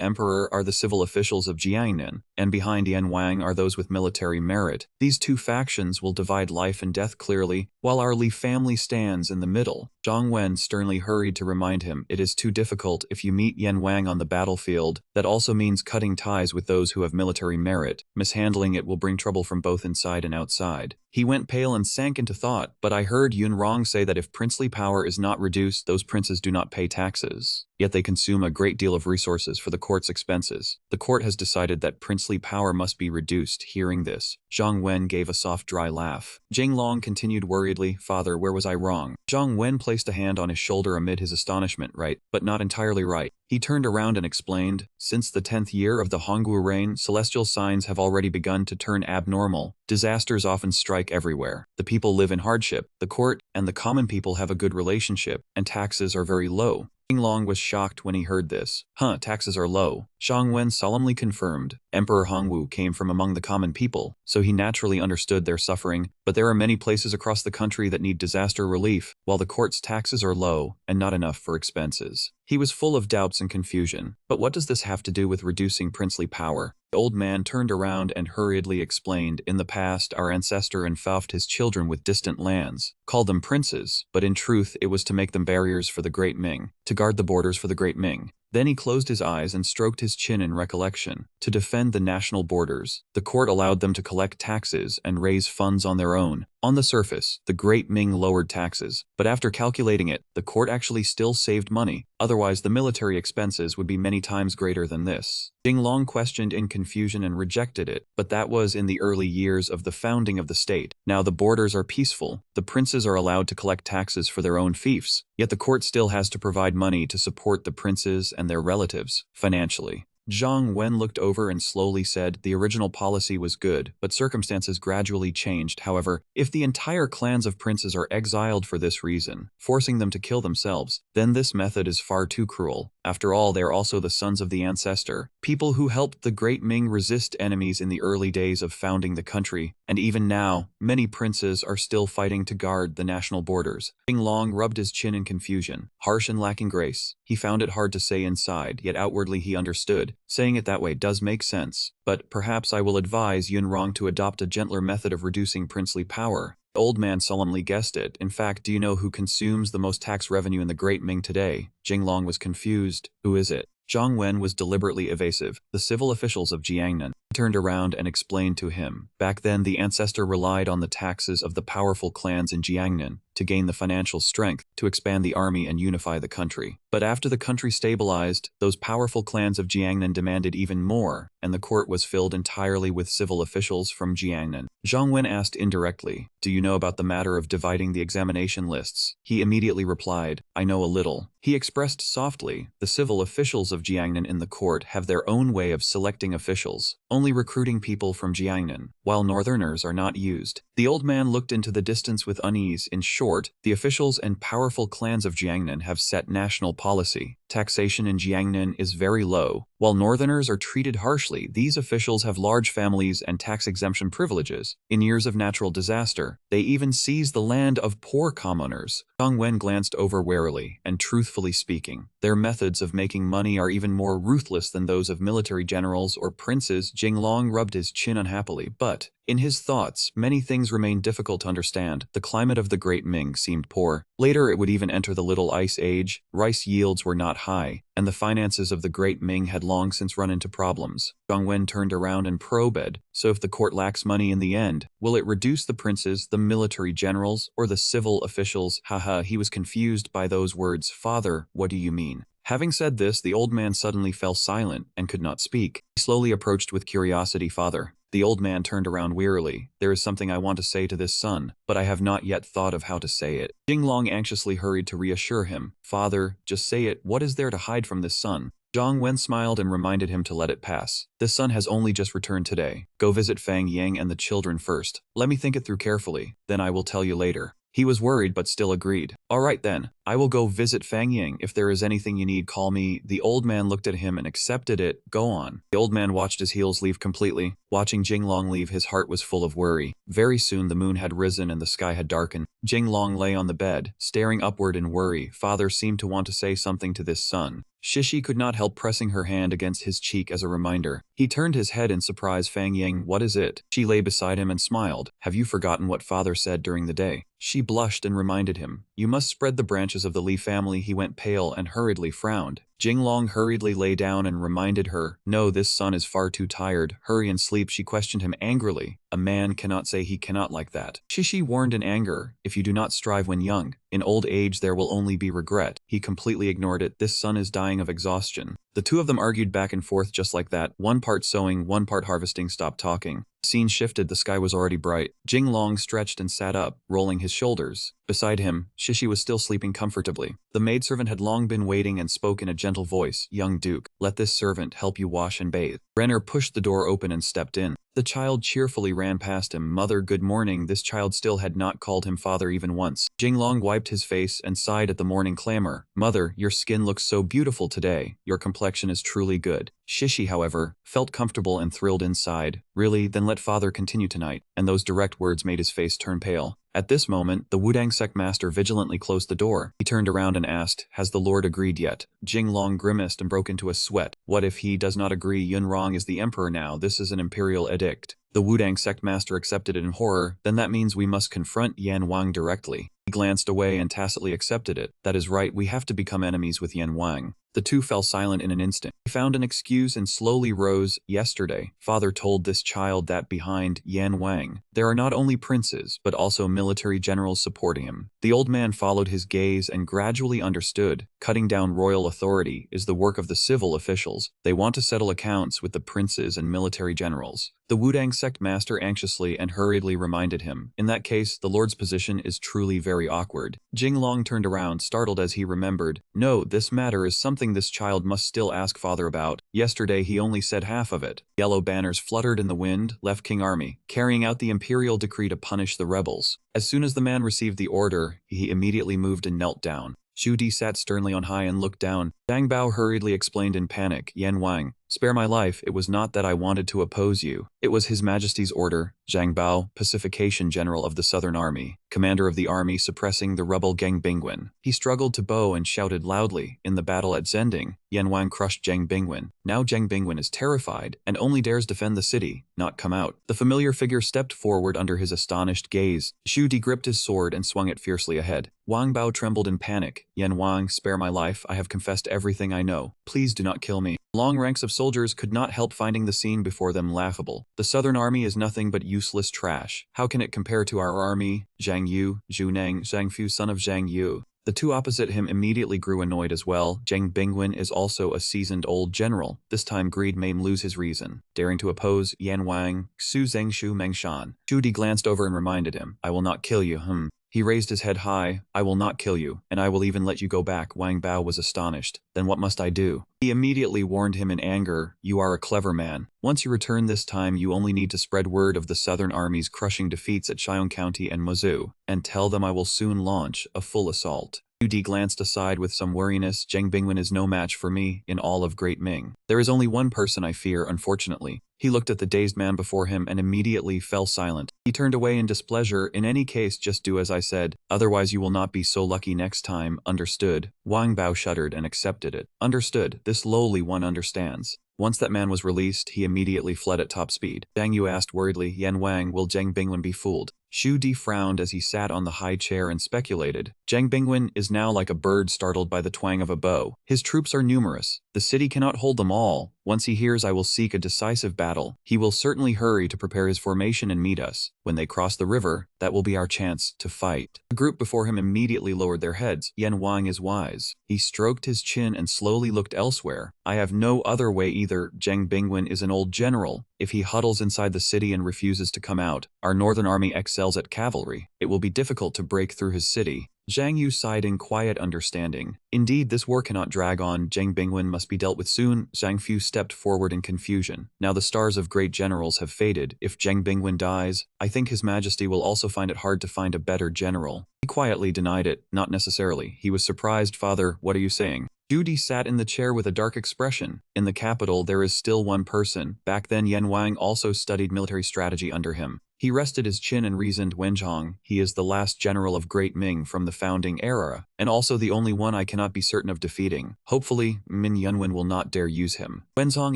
emperor are the civil officials of Jiangnan, and behind Yan Wang are those with military merit. These two factions will divide life and death clearly, while our Li family stands in the middle. Zhang Wen sternly hurried to remind him, it is too difficult if you meet Yan Wang on the battlefield. That also means cutting ties with those who have military merit. Mishandling it will bring trouble from both inside and outside. He went pale and sank into thought, but I heard Yun Rong say that if princely power is not reduced, those princes do not pay taxes. yet they consume a great deal of resources for the court's expenses. The court has decided that princely power must be reduced. Hearing this, Zhang Wen gave a soft dry laugh. Jinglong continued worriedly, "Father, where was I wrong?" Zhang Wen placed a hand on his shoulder amid his astonishment. "Right, but not entirely right." He turned around and explained, "Since the 10th year of the Hongwu reign, celestial signs have already begun to turn abnormal. Disasters often strike everywhere. The people live in hardship, the court and the common people have a good relationship, and taxes are very low." Jinglong was shocked when he heard this. Taxes are low. Zhang Wen solemnly confirmed. Emperor Hongwu came from among the common people, so he naturally understood their suffering, but there are many places across the country that need disaster relief, while the court's taxes are low and not enough for expenses. He was full of doubts and confusion. But what does this have to do with reducing princely power? The old man turned around and hurriedly explained, "In the past, our ancestor enfeoffed his children with distant lands, called them princes, but in truth it was to make them barriers for the Great Ming, to guard the borders for the Great Ming." Then he closed his eyes and stroked his chin in recollection. To defend the national borders, the court allowed them to collect taxes and raise funds on their own. On the surface, the Great Ming lowered taxes, but after calculating it, the court actually still saved money. Otherwise, the military expenses would be many times greater than this. Jinglong questioned in confusion and rejected it, but that was in the early years of the founding of the state. Now the borders are peaceful. The princes are allowed to collect taxes for their own fiefs, yet the court still has to provide money to support the princes and their relatives financially. Zhang Wen looked over and slowly said, "The original policy was good, but circumstances gradually changed. However, if the entire clans of princes are exiled for this reason, forcing them to kill themselves, then this method is far too cruel. After all, they are also the sons of the ancestor, people who helped the Great Ming resist enemies in the early days of founding the country, and even now, many princes are still fighting to guard the national borders." Jinglong rubbed his chin in confusion, harsh and lacking grace. He found it hard to say inside, yet outwardly he understood. Saying it that way does make sense, but perhaps I will advise Yunrong to adopt a gentler method of reducing princely power. The old man solemnly guessed it. "In fact, do you know who consumes the most tax revenue in the Great Ming today?" Jinglong was confused. "Who is it?" Zhang Wen was deliberately evasive. "The civil officials of Jiangnan." He turned around and explained to him. Back then, the ancestor relied on the taxes of the powerful clans in Jiangnan to gain the financial strength to expand the army and unify the country. But after the country stabilized, those powerful clans of Jiangnan demanded even more, and the court was filled entirely with civil officials from Jiangnan. Zhang Wen asked indirectly, "Do you know about the matter of dividing the examination lists?" He immediately replied, "I know a little." He expressed softly, "The civil officials of Jiangnan in the court have their own way of selecting officials, only recruiting people from Jiangnan, while northerners are not used." The old man looked into the distance with unease. In short, the officials and powerful clans of Jiangnan have set national policy. Taxation in Jiangnan is very low. While northerners are treated harshly, these officials have large families and tax exemption privileges. In years of natural disaster, they even seize the land of poor commoners. Zhang Wen glanced over warily, and truthfully speaking, their methods of making money are even more ruthless than those of military generals or princes. Jinglong rubbed his chin unhappily, but in his thoughts, many things remained difficult to understand. The climate of the Great Ming seemed poor. Later it would even enter the Little Ice Age. Rice yields were not high, and the finances of the Great Ming had long since run into problems. Zhang Wen turned around and probed, "So if the court lacks money in the end, will it reduce the princes, the military generals, or the civil officials?" He was confused by those words. "Father, what do you mean?" Having said this, the old man suddenly fell silent and could not speak. He slowly approached with curiosity. "Father." The old man turned around wearily. "There is something I want to say to this son, but I have not yet thought of how to say it." Jinglong anxiously hurried to reassure him. "Father, just say it. What is there to hide from this son?" Zhang Wen smiled and reminded him to let it pass. "This son has only just returned today. Go visit Fang Yang and the children first. Let me think it through carefully, then I will tell you later." He was worried but still agreed. "All right then, I will go visit Fang Yang. If there is anything you need, call me." The old man looked at him and accepted it. "Go on." The old man watched his heels leave completely. Watching Jinglong leave, his heart was full of worry. Very soon the moon had risen and the sky had darkened. Jinglong lay on the bed, staring upward in worry. Father seemed to want to say something to this son. Shishi could not help pressing her hand against his cheek as a reminder. He turned his head in surprise. "Fang Yang, what is it?" She lay beside him and smiled. "Have you forgotten what father said during the day?" She blushed and reminded him. "You must spread the branches of the Li family." He went pale and hurriedly frowned. Jinglong hurriedly lay down and reminded her, no, this son is far too tired. Hurry and sleep. She questioned him angrily. A man cannot say he cannot like that. Shishi warned in anger, if you do not strive when young, in old age there will only be regret. He completely ignored it. This son is dying of exhaustion. The two of them argued back and forth just like that, one part sowing, one part harvesting. Stopped talking. Scene shifted, the sky was already bright. Jinglong stretched and sat up, rolling his shoulders. Beside him, Shishi was still sleeping comfortably. The maidservant had long been waiting and spoke in a gentle voice, young duke, let this servant help you wash and bathe. Renner pushed the door open and stepped in. The child cheerfully ran past him. Mother, good morning. This child still had not called him father even once. Jinglong wiped his face and sighed at the morning clamor. Mother, your skin looks so beautiful today. Your complexion is truly good. Shishi, however, felt comfortable and thrilled inside. Really? Then let father continue tonight. And those direct words made his face turn pale. At this moment, the Wudang sect master vigilantly closed the door. He turned around and asked, has the lord agreed yet? Jinglong grimaced and broke into a sweat. What if he does not agree? Yunrong is the emperor now. This is an imperial edict. The Wudang sect master accepted it in horror. Then that means we must confront Yan Wang directly. He glanced away and tacitly accepted it. That is right, we have to become enemies with Yan Wang. The two fell silent in an instant. He found an excuse and slowly rose. Yesterday, father told this child that behind Yan Wang, there are not only princes, but also military generals supporting him. The old man followed his gaze and gradually understood. Cutting down royal authority is the work of the civil officials. They want to settle accounts with the princes and military generals. The Wudang sect master anxiously and hurriedly reminded him, in that case, the lord's position is truly very awkward. Jinglong turned around, startled as he remembered. No, this matter is something this child must still ask father about. Yesterday he only said half of it. Yellow banners fluttered in the wind, left King Army, carrying out the imperial decree to punish the rebels. As soon as the man received the order, he immediately moved and knelt down. Shu Di sat sternly on high and looked down. Zhang Bao hurriedly explained in panic, Yan Wang, spare my life, it was not that I wanted to oppose you. It was His Majesty's order. Zhang Bao, Pacification General of the Southern Army, commander of the army suppressing the rebel Geng Bingwen. He struggled to bow and shouted loudly, in the battle at Zending, Yan Wang crushed Geng Bingwen. Now Geng Bingwen is terrified and only dares defend the city, not come out. The familiar figure stepped forward under his astonished gaze. Shu Di gripped his sword and swung it fiercely ahead. Wang Bao trembled in panic. Yan Wang, spare my life, I have confessed everything I know. Please do not kill me. Long ranks of soldiers could not help finding the scene before them laughable. The Southern Army is nothing but useless trash. How can it compare to our army? Zhang Yu, Zhu Neng, Zhang Fu, son of Zhang Yu. The two opposite him immediately grew annoyed as well. Geng Bingwen is also a seasoned old general. This time greed made him lose his reason. Daring to oppose Yan Wang, Xu Zengshu Mengshan. Zhu Di glanced over and reminded him, I will not kill you, He raised his head high. I will not kill you, and I will even let you go back. Wang Bao was astonished. Then what must I do? He immediately warned him in anger, you are a clever man. Once you return this time you only need to spread word of the Southern Army's crushing defeats at Shiong County and Mozu, and tell them I will soon launch a full assault. Yu glanced aside with some weariness. Geng Bingwen is no match for me in all of Great Ming. There is only one person I fear, unfortunately. He looked at the dazed man before him and immediately fell silent. He turned away in displeasure. In any case, just do as I said, otherwise you will not be so lucky next time. Understood? Wang Bao shuddered and accepted it. Understood. This lowly one understands. Once that man was released, he immediately fled at top speed. Zhang Yu asked worriedly, Yan Wang, will Geng Bingwen be fooled? Shu Di frowned as he sat on the high chair and speculated. Geng Bingwen is now like a bird startled by the twang of a bow. His troops are numerous. The city cannot hold them all. Once he hears I will seek a decisive battle, he will certainly hurry to prepare his formation and meet us. When they cross the river, that will be our chance to fight. The group before him immediately lowered their heads. Yan Wang is wise. He stroked his chin and slowly looked elsewhere. I have no other way either. Geng Bingwen is an old general. If he huddles inside the city and refuses to come out, our northern army excels at cavalry. It will be difficult to break through his city. Zhang Yu sighed in quiet understanding. Indeed, this war cannot drag on. Geng Bingwen must be dealt with soon. Zhang Fu stepped forward in confusion. Now the stars of great generals have faded. If Geng Bingwen dies, I think His Majesty will also find it hard to find a better general. He quietly denied it. Not necessarily. He was surprised. Father, what are you saying? Judy sat in the chair with a dark expression. In the capital, there is still one person. Back then, Yan Wang also studied military strategy under him. He rested his chin and reasoned, Wenzhong, he is the last general of Great Ming from the founding era, and also the only one I cannot be certain of defeating. Hopefully, Min Yunwen will not dare use him. Wenzhong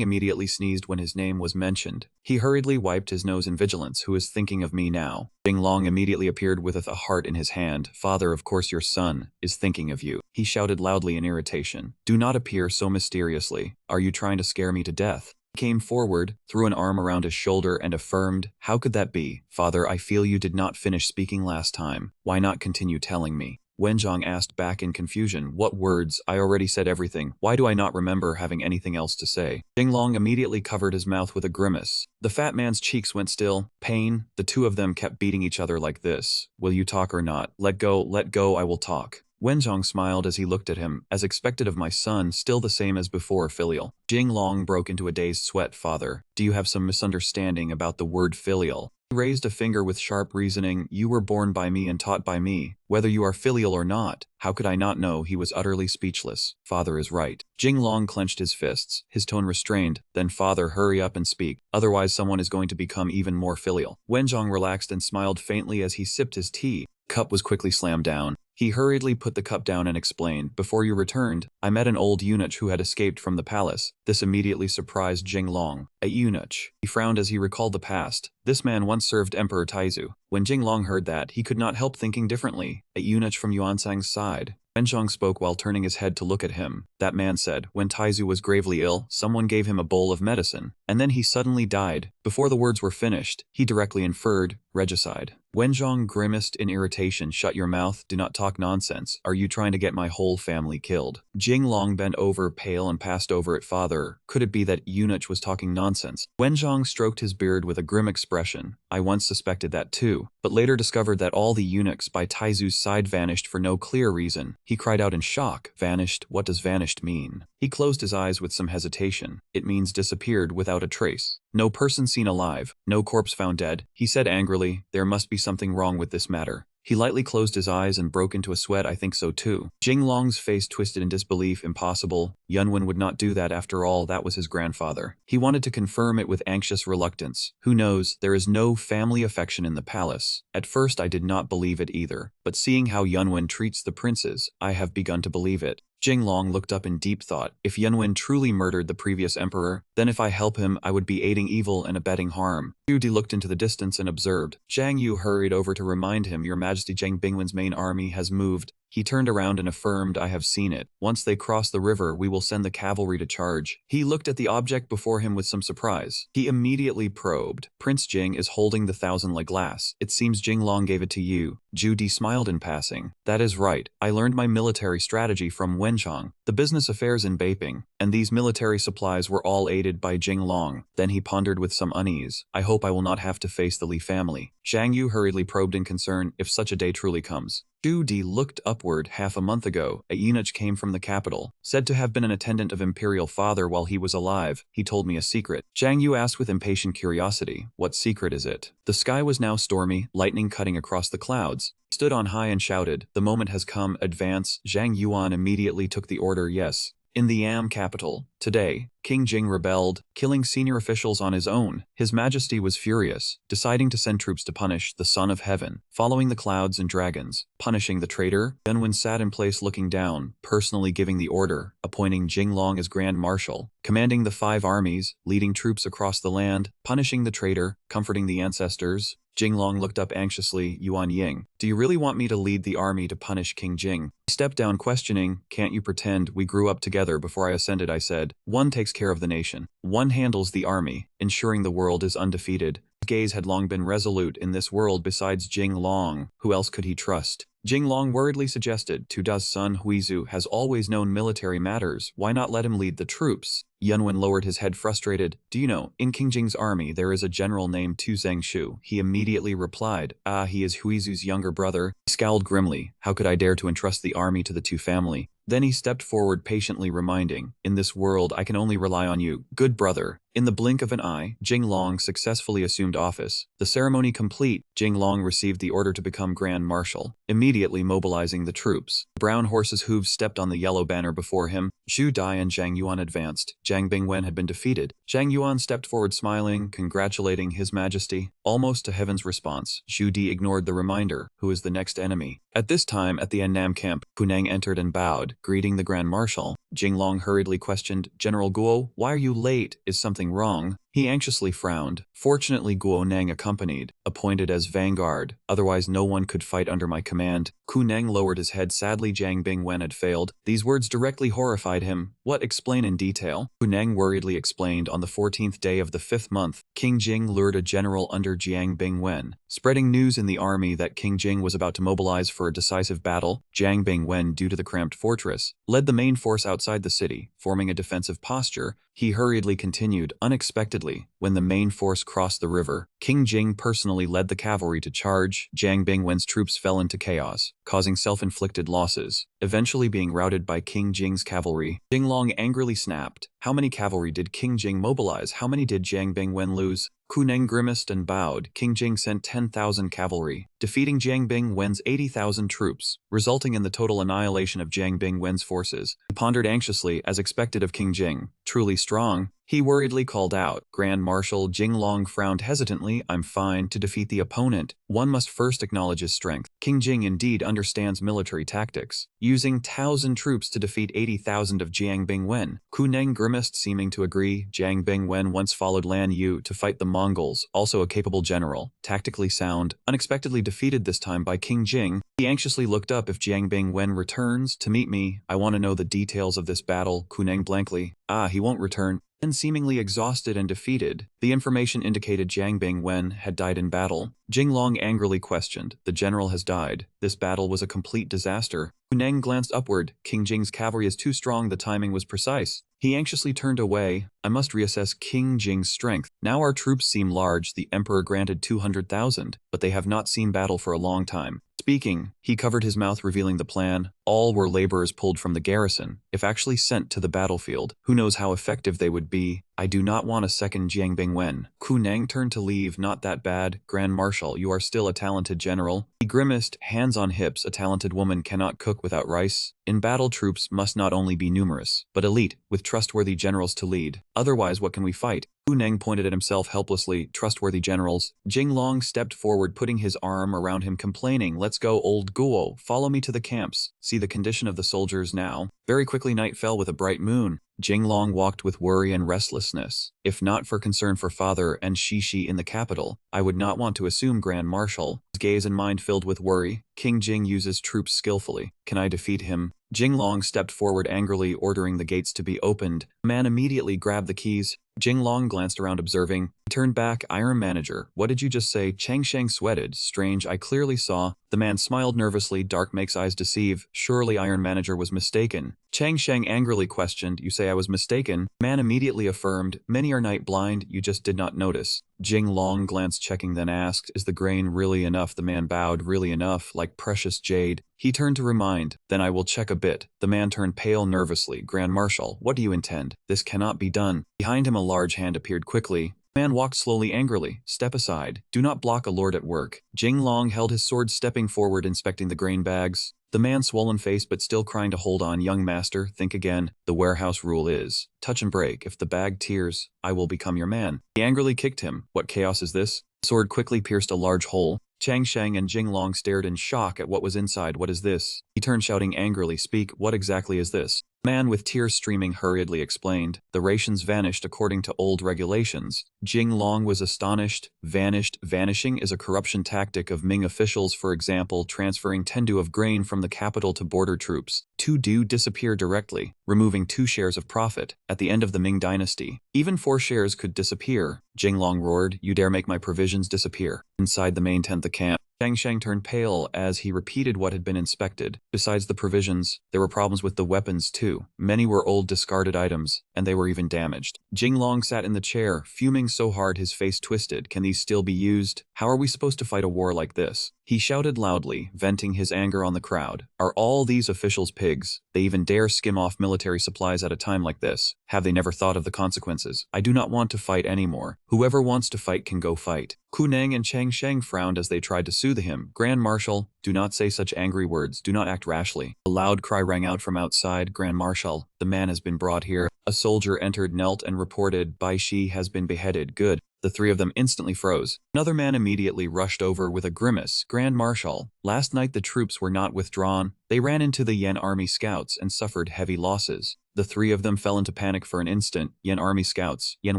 immediately sneezed when his name was mentioned. He hurriedly wiped his nose in vigilance. Who is thinking of me now? Jinglong immediately appeared with a heart in his hand. Father, of course your son is thinking of you. He shouted loudly in irritation. Do not appear so mysteriously. Are you trying to scare me to death? He came forward, threw an arm around his shoulder and affirmed, how could that be? Father, I feel you did not finish speaking last time. Why not continue telling me? Wenzhong asked back in confusion, what words? I already said everything. Why do I not remember having anything else to say? Jinglong immediately covered his mouth with a grimace. The fat man's cheeks went still. Pain. The two of them kept beating each other like this. Will you talk or not? Let go, I will talk. Wenzhong smiled as he looked at him, as expected of my son, still the same as before, filial. Jinglong broke into a dazed sweat. Father, do you have some misunderstanding about the word filial? He raised a finger with sharp reasoning. You were born by me and taught by me. Whether you are filial or not, how could I not know? He was utterly speechless. Father is right. Jinglong clenched his fists, his tone restrained. Then father, hurry up and speak. Otherwise someone is going to become even more filial. Wenzhong relaxed and smiled faintly as he sipped his tea. Cup was quickly slammed down. He hurriedly put the cup down and explained, before you returned, I met an old eunuch who had escaped from the palace. This immediately surprised Jinglong. A eunuch. He frowned as he recalled the past. This man once served Emperor Taizu. When Jinglong heard that, he could not help thinking differently. A eunuch from Yuansang's side. Wenzhong spoke while turning his head to look at him. That man said, when Taizu was gravely ill, someone gave him a bowl of medicine, and then he suddenly died. Before the words were finished, he directly inferred, regicide. Wenzhong grimaced in irritation. Shut your mouth, do not talk nonsense. Are you trying to get my whole family killed? Jinglong bent over, pale, and passed over at father. Could it be that eunuch was talking nonsense? Wenzhong stroked his beard with a grim expression. I once suspected that too, but later discovered that all the eunuchs by Taizu's side vanished for no clear reason. He cried out in shock. Vanished? What does vanished mean? He closed his eyes with some hesitation. It means disappeared without a trace. No person seen alive, no corpse found dead. He said angrily, there must be something wrong with this matter. He lightly closed his eyes and broke into a sweat. I think so too. Jinglong's face twisted in disbelief. Impossible. Yunwen would not do that. After all, that was his grandfather. He wanted to confirm it with anxious reluctance. Who knows, there is no family affection in the palace. At first I did not believe it either, but seeing how Yunwen treats the princes, I have begun to believe it. Jinglong looked up in deep thought. If Yunwen truly murdered the previous emperor, then if I help him, I would be aiding evil and abetting harm. Yu Di looked into the distance and observed. Zhang Yu hurried over to remind him, Your Majesty, Zhang Bingwen's main army has moved. He turned around and affirmed, I have seen it. Once they cross the river, we will send the cavalry to charge. He looked at the object before him with some surprise. He immediately probed. Prince Jing is holding the thousand-leg glass. It seems Jinglong gave it to you. Zhu Di smiled in passing. That is right. I learned my military strategy from Wenzhong, the business affairs in Beiping, and these military supplies were all aided by Jinglong. Then he pondered with some unease. I hope I will not have to face the Li family. Zhang Yu hurriedly probed in concern, if such a day truly comes. Zhu Di looked upward. Half a month ago, a eunuch came from the capital, said to have been an attendant of Imperial Father while he was alive. He told me a secret. Zhang Yu asked with impatient curiosity, what secret is it? The sky was now stormy, lightning cutting across the clouds. He stood on high and shouted, the moment has come, advance. Zhang Yuan immediately took the order, yes. In the Yam capital, today, King Jing rebelled, killing senior officials on his own. His Majesty was furious, deciding to send troops to punish the Son of Heaven, following the clouds and dragons, punishing the traitor. Yunwen sat in place looking down, personally giving the order, appointing Jinglong as Grand Marshal, commanding the 5 armies, leading troops across the land, punishing the traitor, comforting the ancestors. Jinglong looked up anxiously. Yuan Ying, do you really want me to lead the army to punish King Jing? He stepped down questioning, can't you pretend we grew up together before I ascended? I said, one takes care of the nation. One handles the army, ensuring the world is undefeated. His gaze had long been resolute. In this world besides Jinglong, who else could he trust? Jinglong worriedly suggested, Tuda's son Huizu has always known military matters, why not let him lead the troops? Yunwen lowered his head frustrated. Do you know, in King Jing's army there is a general named Tu Zhengshu. He immediately replied, he is Huizu's younger brother. He scowled grimly. How could I dare to entrust the army to the Tu family? Then he stepped forward patiently reminding, in this world I can only rely on you, good brother. In the blink of an eye, Jinglong successfully assumed office. The ceremony complete, Jinglong received the order to become Grand Marshal, immediately mobilizing the troops. The brown horse's hooves stepped on the yellow banner before him. Zhu Dai and Zhang Yuan advanced. Zhang Bingwen had been defeated. Zhang Yuan stepped forward smiling, congratulating His Majesty. Almost to heaven's response, Zhu Di ignored the reminder, who is the next enemy. At this time, at the Annam camp, Kunang entered and bowed, greeting the Grand Marshal. Jinglong hurriedly questioned, General Guo, why are you late? Is something wrong? He anxiously frowned. Fortunately, Guo Nang accompanied, appointed as vanguard, otherwise no one could fight under my command. Ku Nang lowered his head. Sadly, Jiang Bingwen had failed. These words directly horrified him. What? Explain in detail. Ku Nang worriedly explained. On the 14th day of the 5th month, King Jing lured a general under Jiang Bingwen, spreading news in the army that King Jing was about to mobilize for a decisive battle. Jiang Bingwen, due to the cramped fortress, led the main force outside the city, forming a defensive posture. He hurriedly continued. Unexpectedly, when the main force crossed the river, King Jing personally led the cavalry to charge. Jiang Bingwen's troops fell into chaos, causing self-inflicted losses, eventually being routed by King Jing's cavalry. Jinglong angrily snapped. How many cavalry did King Jing mobilize? How many did Jiang Bingwen lose? Ku Neng grimaced and bowed. King Jing sent 10,000 cavalry, defeating Jiang Bingwen's 80,000 troops, resulting in the total annihilation of Jiang Bingwen's forces. He pondered anxiously, as expected of King Jing. Truly strong. He worriedly called out. Grand Marshal Jinglong frowned hesitantly. I'm fine. To defeat the opponent, one must first acknowledge his strength. King Jing indeed understands military tactics, using 1,000 troops to defeat 80,000 of Jiang Bingwen. Ku Neng grimaced, seeming to agree. Jiang Bingwen once followed Lan Yu to fight the Mongols, also a capable general, tactically sound, unexpectedly defeated this time by King Jing. He anxiously looked up. If Jiang Bingwen returns to meet me, I want to know the details of this battle. Ku Neng blankly. He won't return. And seemingly exhausted and defeated, the information indicated Jiang Bingwen had died in battle. Jinglong angrily questioned. The general has died. This battle was a complete disaster. Ku Neng glanced upward. King Jing's cavalry is too strong. The timing was precise. He anxiously turned away. I must reassess King Jing's strength. Now our troops seem large. The emperor granted 200,000, but they have not seen battle for a long time. Speaking, he covered his mouth, revealing the plan. All were laborers pulled from the garrison. If actually sent to the battlefield, who knows how effective they would be. I do not want a second Jiang Bingwen. Ku Neng turned to leave. Not that bad, Grand Marshal. You are still a talented general. He grimaced, hands on hips. A talented woman cannot cook without rice. In battle, troops must not only be numerous, but elite, with trustworthy generals to lead. Otherwise, what can we fight? Ku Neng pointed at himself helplessly. Trustworthy generals. Jinglong stepped forward, putting his arm around him, complaining. Let's go, old Guo. Follow me to the camps. See the condition of the soldiers now. Very quickly night fell with a bright moon. Jinglong walked with worry and restlessness. If not for concern for father and Shishi in the capital, I would not want to assume Grand Marshal. His gaze and mind filled with worry. King Jing uses troops skillfully. Can I defeat him? Jinglong stepped forward angrily, ordering the gates to be opened. The man immediately grabbed the keys. Jinglong glanced around, observing. He turned back. Iron Manager, what did you just say? Chang Sheng sweated. Strange, I clearly saw. The man smiled nervously. Dark makes eyes deceive. Surely Iron Manager was mistaken. Chang Sheng angrily questioned. You say I was mistaken? Man immediately affirmed. Many are night blind, you just did not notice. Jinglong glanced, checking, then asked, is the grain really enough? The man bowed. Really enough, like precious jade. He turned to remind. Then I will check a bit. The man turned pale nervously. Grand Marshal, what do you intend? This cannot be done. Behind him a large hand appeared quickly. The man walked slowly, angrily. Step aside. Do not block a lord at work. Jinglong held his sword, stepping forward, inspecting the grain bags. The man swollen face but still crying to hold on. Young master, think again. The warehouse rule is, touch and break. If the bag tears, I will become your man. He angrily kicked him. What chaos is this? The sword quickly pierced a large hole. Chang Sheng and Jinglong stared in shock at what was inside. What is this? He turned, shouting angrily. Speak, what exactly is this? The man with tears streaming hurriedly explained. The rations vanished according to old regulations. Jinglong was astonished. Vanished. Vanishing is a corruption tactic of Ming officials, for example, transferring 10 du of grain from the capital to border troops. 2 du disappear directly, removing 2 shares of profit. At the end of the Ming dynasty, even 4 shares could disappear. Jinglong roared, you dare make my provisions disappear. Inside the main tent, the camp. Chang Sheng turned pale as he repeated what had been inspected. Besides the provisions, there were problems with the weapons too. Many were old discarded items, and they were even damaged. Jinglong sat in the chair, fuming so hard his face twisted. Can these still be used? How are we supposed to fight a war like this? He shouted loudly, venting his anger on the crowd. Are all these officials pigs? They even dare skim off military supplies at a time like this. Have they never thought of the consequences? I do not want to fight anymore. Whoever wants to fight can go fight. Kuneng and Chang Sheng frowned as they tried to soothe him. Grand Marshal, do not say such angry words. Do not act rashly. A loud cry rang out from outside. Grand Marshal, the man has been brought here. A soldier entered, knelt, and reported, Bai Shi has been beheaded. Good. The three of them instantly froze. Another man immediately rushed over with a grimace. Grand Marshal, last night the troops were not withdrawn. They ran into the Yen army scouts and suffered heavy losses. The three of them fell into panic for an instant. Yen army scouts. Yan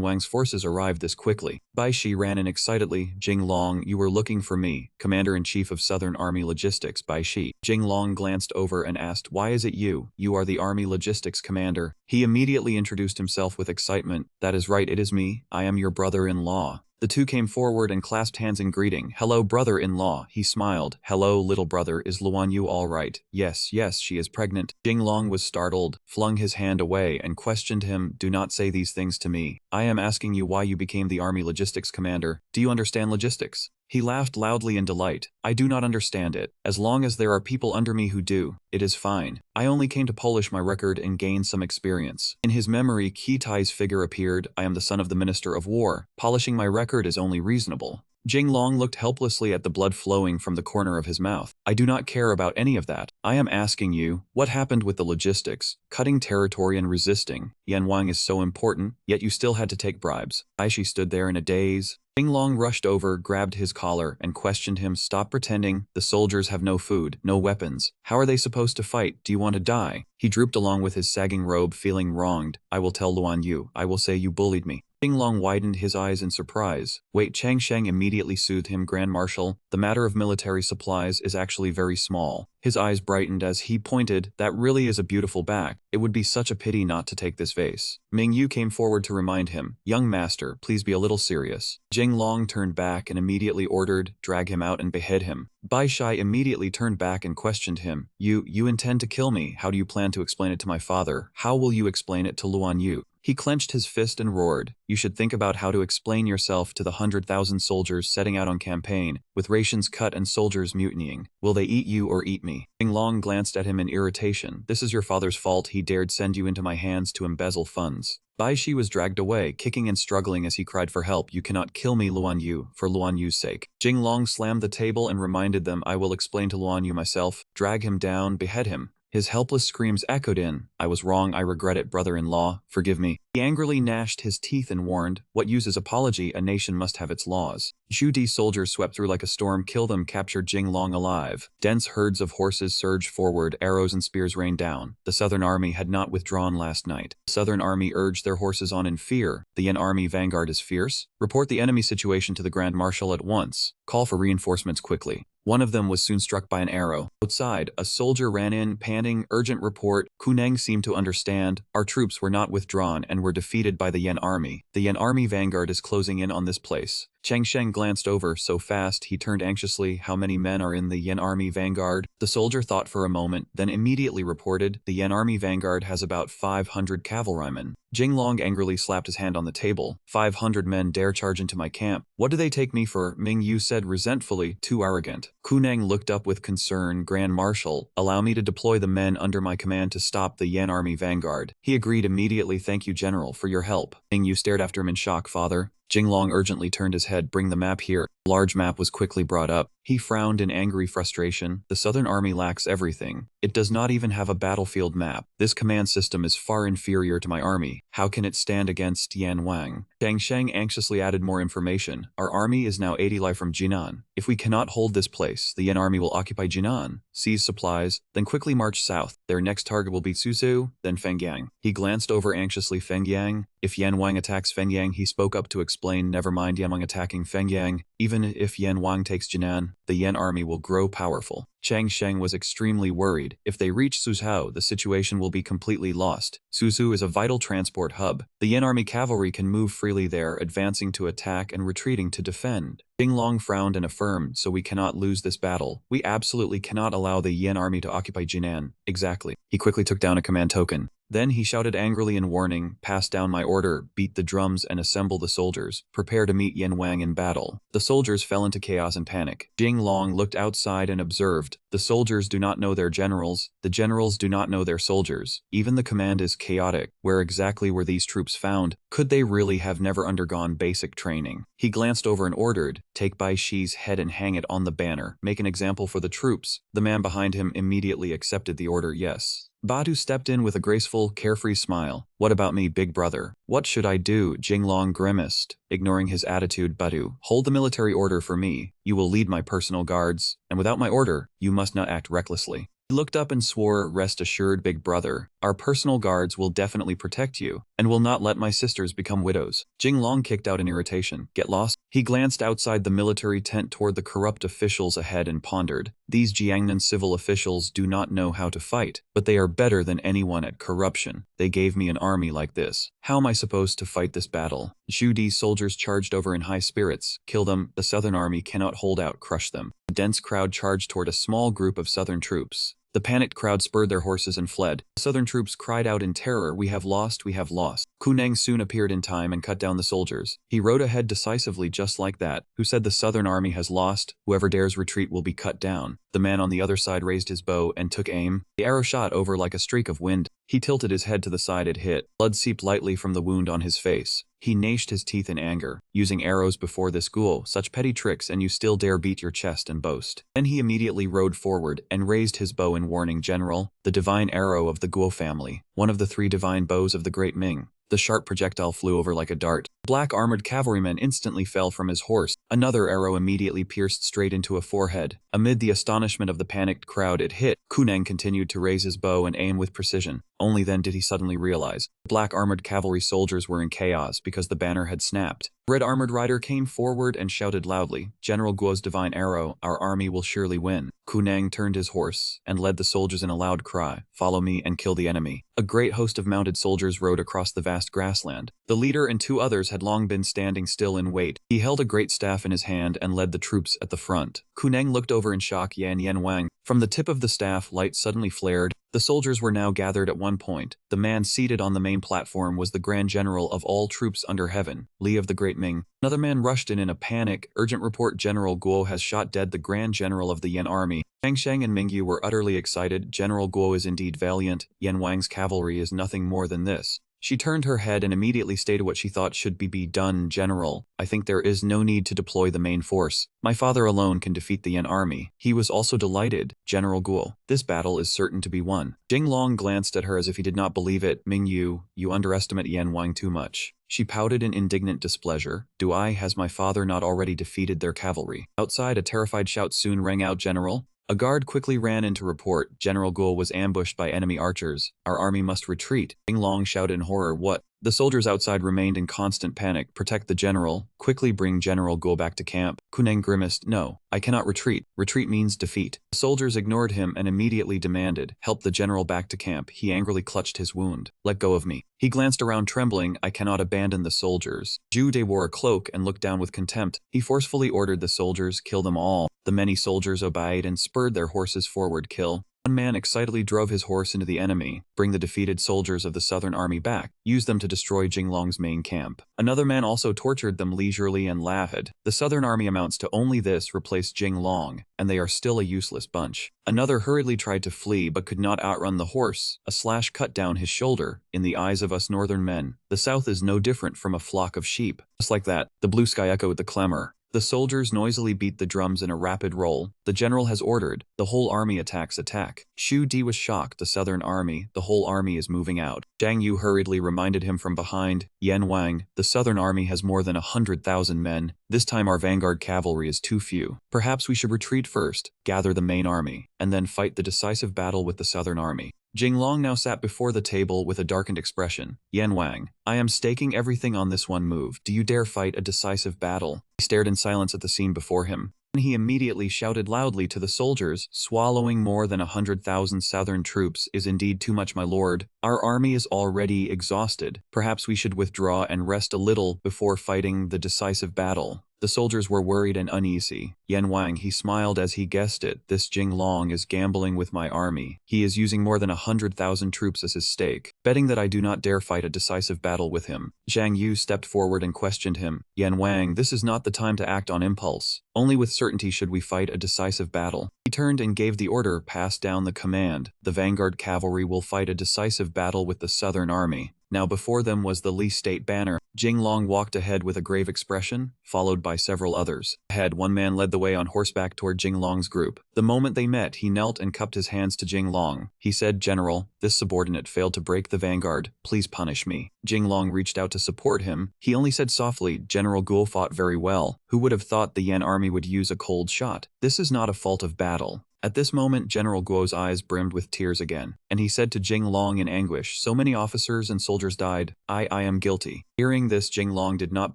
Wang's forces arrived this quickly. Bai Shi ran in excitedly. Jing Long, you were looking for me. Commander-in-Chief of Southern Army Logistics, Bai Shi. Jing Long glanced over and asked, why is it you? You are the Army Logistics Commander. He immediately introduced himself with excitement. That is right, it is me. I am your brother-in-law. The two came forward and clasped hands in greeting. Hello, brother-in-law. He smiled. Hello, little brother. Is Luan Yu all right? Yes, she is pregnant. Jing Long was startled, flung his hand away, and questioned him. Do not say these things to me. I am asking you why you became the Army Logistics Commander. Do you understand logistics? He laughed loudly in delight. I do not understand it. As long as there are people under me who do, it is fine. I only came to polish my record and gain some experience. In his memory, Qi Tai's figure appeared. I am the son of the Minister of War. Polishing my record is only reasonable. Jing Long looked helplessly at the blood flowing from the corner of his mouth. I do not care about any of that. I am asking you, what happened with the logistics, cutting territory and resisting? Yan Wang is so important, yet you still had to take bribes. Aishi stood there in a daze. Jing Long rushed over, grabbed his collar, and questioned him. Stop pretending. The soldiers have no food, no weapons. How are they supposed to fight? Do you want to die? He drooped along with his sagging robe, feeling wronged. I will tell Luan Yu. I will say you bullied me. Jing Long widened his eyes in surprise. Wait, Chang Sheng immediately soothed him. Grand Marshal, the matter of military supplies is actually very small. His eyes brightened as he pointed. That really is a beautiful back. It would be such a pity not to take this vase. Ming Yu came forward to remind him. Young master, please be a little serious. Jing Long turned back and immediately ordered, drag him out and behead him. Bai Shai immediately turned back and questioned him. You intend to kill me. How do you plan to explain it to my father? How will you explain it to Luan Yu? He clenched his fist and roared. You should think about how to explain yourself to the 100,000 soldiers setting out on campaign, with rations cut and soldiers mutinying. Will they eat you or eat me? Jing Long glanced at him in irritation. This is your father's fault. He dared send you into my hands to embezzle funds. Bai Shi was dragged away, kicking and struggling as he cried for help. You cannot kill me, Luan Yu, for Luan Yu's sake. Jing Long slammed the table and reminded them, I will explain to Luan Yu myself. Drag him down, behead him. His helpless screams echoed in. I was wrong, I regret it, brother-in-law, forgive me. He angrily gnashed his teeth and warned, what use is apology? A nation must have its laws. Zhu Di soldiers swept through like a storm, kill them, captured Jing Long alive. Dense herds of horses surged forward, arrows and spears rained down. The Southern Army had not withdrawn last night. The Southern Army urged their horses on in fear. The Yen Army vanguard is fierce. Report the enemy situation to the Grand Marshal at once. Call for reinforcements quickly. One of them was soon struck by an arrow. Outside, a soldier ran in, panting, urgent report. Kuneng seemed to understand. Our troops were not withdrawn and were defeated by the Yen army. The Yen army vanguard is closing in on this place. Chang Sheng glanced over so fast he turned anxiously. How many men are in the Yen army vanguard? The soldier thought for a moment, then immediately reported, the Yen army vanguard has about 500 cavalrymen. Jing Long angrily slapped his hand on the table. 500 men dare charge into my camp. What do they take me for? Ming Yu said resentfully, too arrogant. Kuneng looked up with concern. Grand Marshal, allow me to deploy the men under my command to stop the Yen army vanguard. He agreed immediately. Thank you, General, for your help. Ming Yu stared after him in shock. Father? Jing Long urgently turned his head. Bring the map here. A large map was quickly brought up. He frowned in angry frustration. The Southern Army lacks everything. It does not even have a battlefield map. This command system is far inferior to my army. How can it stand against Yan Wang? Chang Sheng anxiously added more information. Our army is now 80 li from Jinan. If we cannot hold this place, the Yan army will occupy Jinan, seize supplies, then quickly march south. Their next target will be Suzhou, then Fengyang. He glanced over anxiously. Fengyang? If Yan Wang attacks Fengyang, he spoke up to explain. Never mind Yan Wang attacking Fengyang. Even if Yan Wang takes Jinan, the Yan army will grow powerful. Chang Sheng was extremely worried. If they reach Suzhou, the situation will be completely lost. Suzhou is a vital transport hub. The Yan army cavalry can move freely there, advancing to attack and retreating to defend. Jing Long frowned and affirmed, so we cannot lose this battle. We absolutely cannot allow the Yan army to occupy Jinan. Exactly. He quickly took down a command token. Then he shouted angrily in warning, "Pass down my order, beat the drums and assemble the soldiers. Prepare to meet Yan Wang in battle." The soldiers fell into chaos and panic. Jing Long looked outside and observed, "The soldiers do not know their generals, the generals do not know their soldiers. Even the command is chaotic. Where exactly were these troops found? Could they really have never undergone basic training?" He glanced over and ordered, "Take Bai Shi's head and hang it on the banner. Make an example for the troops." The man behind him immediately accepted the order. "Yes." Badu stepped in with a graceful, carefree smile. "What about me, big brother? What should I do?" Jinglong grimaced, ignoring his attitude. "Badu, hold the military order for me. You will lead my personal guards, and without my order, you must not act recklessly." He looked up and swore, "Rest assured, big brother. Our personal guards will definitely protect you, and will not let my sisters become widows." Jinglong kicked out in irritation. "Get lost?" He glanced outside the military tent toward the corrupt officials ahead and pondered. These Jiangnan civil officials do not know how to fight, but they are better than anyone at corruption. They gave me an army like this. How am I supposed to fight this battle? Zhu Di's soldiers charged over in high spirits. "Kill them. The southern army cannot hold out. Crush them." A dense crowd charged toward a small group of southern troops. The panicked crowd spurred their horses and fled. The southern troops cried out in terror, "We have lost, we have lost." Kuneng soon appeared in time and cut down the soldiers. He rode ahead decisively just like that. "Who said the southern army has lost? Whoever dares retreat will be cut down." The man on the other side raised his bow and took aim. The arrow shot over like a streak of wind. He tilted his head to the side it hit. Blood seeped lightly from the wound on his face. He gnashed his teeth in anger. "Using arrows before this ghoul, such petty tricks, and you still dare beat your chest and boast." Then he immediately rode forward and raised his bow in warning. "General, the divine arrow of the Guo family, one of the 3 divine bows of the Great Ming." The sharp projectile flew over like a dart. Black armored cavalryman instantly fell from his horse. Another arrow immediately pierced straight into a forehead. Amid the astonishment of the panicked crowd it hit, Kuneng continued to raise his bow and aim with precision. Only then did he suddenly realize. Black armored cavalry soldiers were in chaos because the banner had snapped. Red armored rider came forward and shouted loudly, "General Guo's divine arrow, our army will surely win." Kuneng turned his horse and led the soldiers in a loud cry, "Follow me and kill the enemy." A great host of mounted soldiers rode across the vast grassland. The leader and 2 others had long been standing still in wait. He held a great staff in his hand and led the troops at the front. Kuneng looked over in shock. Yan Wang. From the tip of the staff, light suddenly flared. The soldiers were now gathered at one point. The man seated on the main platform was the Grand General of all troops under heaven, Li of the Great Ming. Another man rushed in a panic. "Urgent report, General Guo has shot dead the Grand General of the Yan army." Shang Shang and Mingyu were utterly excited. "General Guo is indeed valiant. Yan Wang's cavalry is nothing more than this." She turned her head and immediately stated what she thought should be done. "General, I think there is no need to deploy the main force. My father alone can defeat the Yan army." He was also delighted. "General Guo, this battle is certain to be won." Jinglong glanced at her as if he did not believe it. "Mingyu, you underestimate Yan Wang too much." She pouted in indignant displeasure. Has my father not already defeated their cavalry?" Outside, a terrified shout soon rang out. "General!" A guard quickly ran in to report. "General Guo was ambushed by enemy archers. Our army must retreat." Jinglong shouted in horror. "What?" The soldiers outside remained in constant panic. "Protect the general. Quickly bring General Guo back to camp." Kuneng grimaced. "No, I cannot retreat. Retreat means defeat." The soldiers ignored him and immediately demanded, "Help the general back to camp." He angrily clutched his wound. "Let go of me." He glanced around trembling. "I cannot abandon the soldiers." Zhu De wore a cloak and looked down with contempt. He forcefully ordered the soldiers, "Kill them all." The many soldiers obeyed and spurred their horses forward. "Kill." One man excitedly drove his horse into the enemy. "Bring the defeated soldiers of the southern army back. Use them to destroy Jinglong's main camp." Another man also tortured them leisurely and laughed. "The southern army amounts to only this. Replace Jinglong, and they are still a useless bunch." Another hurriedly tried to flee but could not outrun the horse. A slash cut down his shoulder. "In the eyes of us northern men, the south is no different from a flock of sheep." Just like that, the blue sky echoed the clamor. The soldiers noisily beat the drums in a rapid roll. "The general has ordered. The whole army attacks. Attack." Xu Di was shocked. "The southern army. The whole army is moving out." Zhang Yu hurriedly reminded him from behind. "Yan Wang, the southern army has more than 100,000 men. This time our vanguard cavalry is too few. Perhaps we should retreat first, gather the main army, and then fight the decisive battle with the southern army." Jinglong now sat before the table with a darkened expression. "Yan Wang, I am staking everything on this one move. Do you dare fight a decisive battle?" He stared in silence at the scene before him. Then he immediately shouted loudly to the soldiers, "Swallowing more than 100,000 southern troops is indeed too much, my lord. Our army is already exhausted. Perhaps we should withdraw and rest a little before fighting the decisive battle." The soldiers were worried and uneasy. Yan Wang, he smiled as he guessed it. This Jing Long is gambling with my army. He is using more than 100,000 troops as his stake, betting that I do not dare fight a decisive battle with him. Zhang Yu stepped forward and questioned him. Yan Wang, this is not the time to act on impulse. Only with certainty should we fight a decisive battle. He turned and gave the order, pass down the command. The vanguard cavalry will fight a decisive battle with the southern army. Now before them was the Li state banner. Jing Long walked ahead with a grave expression, followed by several others. Ahead, one man led the way on horseback toward Jing Long's group. The moment they met, he knelt and cupped his hands to Jing Long. He said, "General, this subordinate failed to break the vanguard. Please punish me." Jing Long reached out to support him. He only said softly, "General Guo fought very well. Who would have thought the Yan army would use a cold shot? This is not a fault of battle." At this moment, General Guo's eyes brimmed with tears again, and he said to Jing Long in anguish, "So many officers and soldiers died. I am guilty." Hearing this, Jing Long did not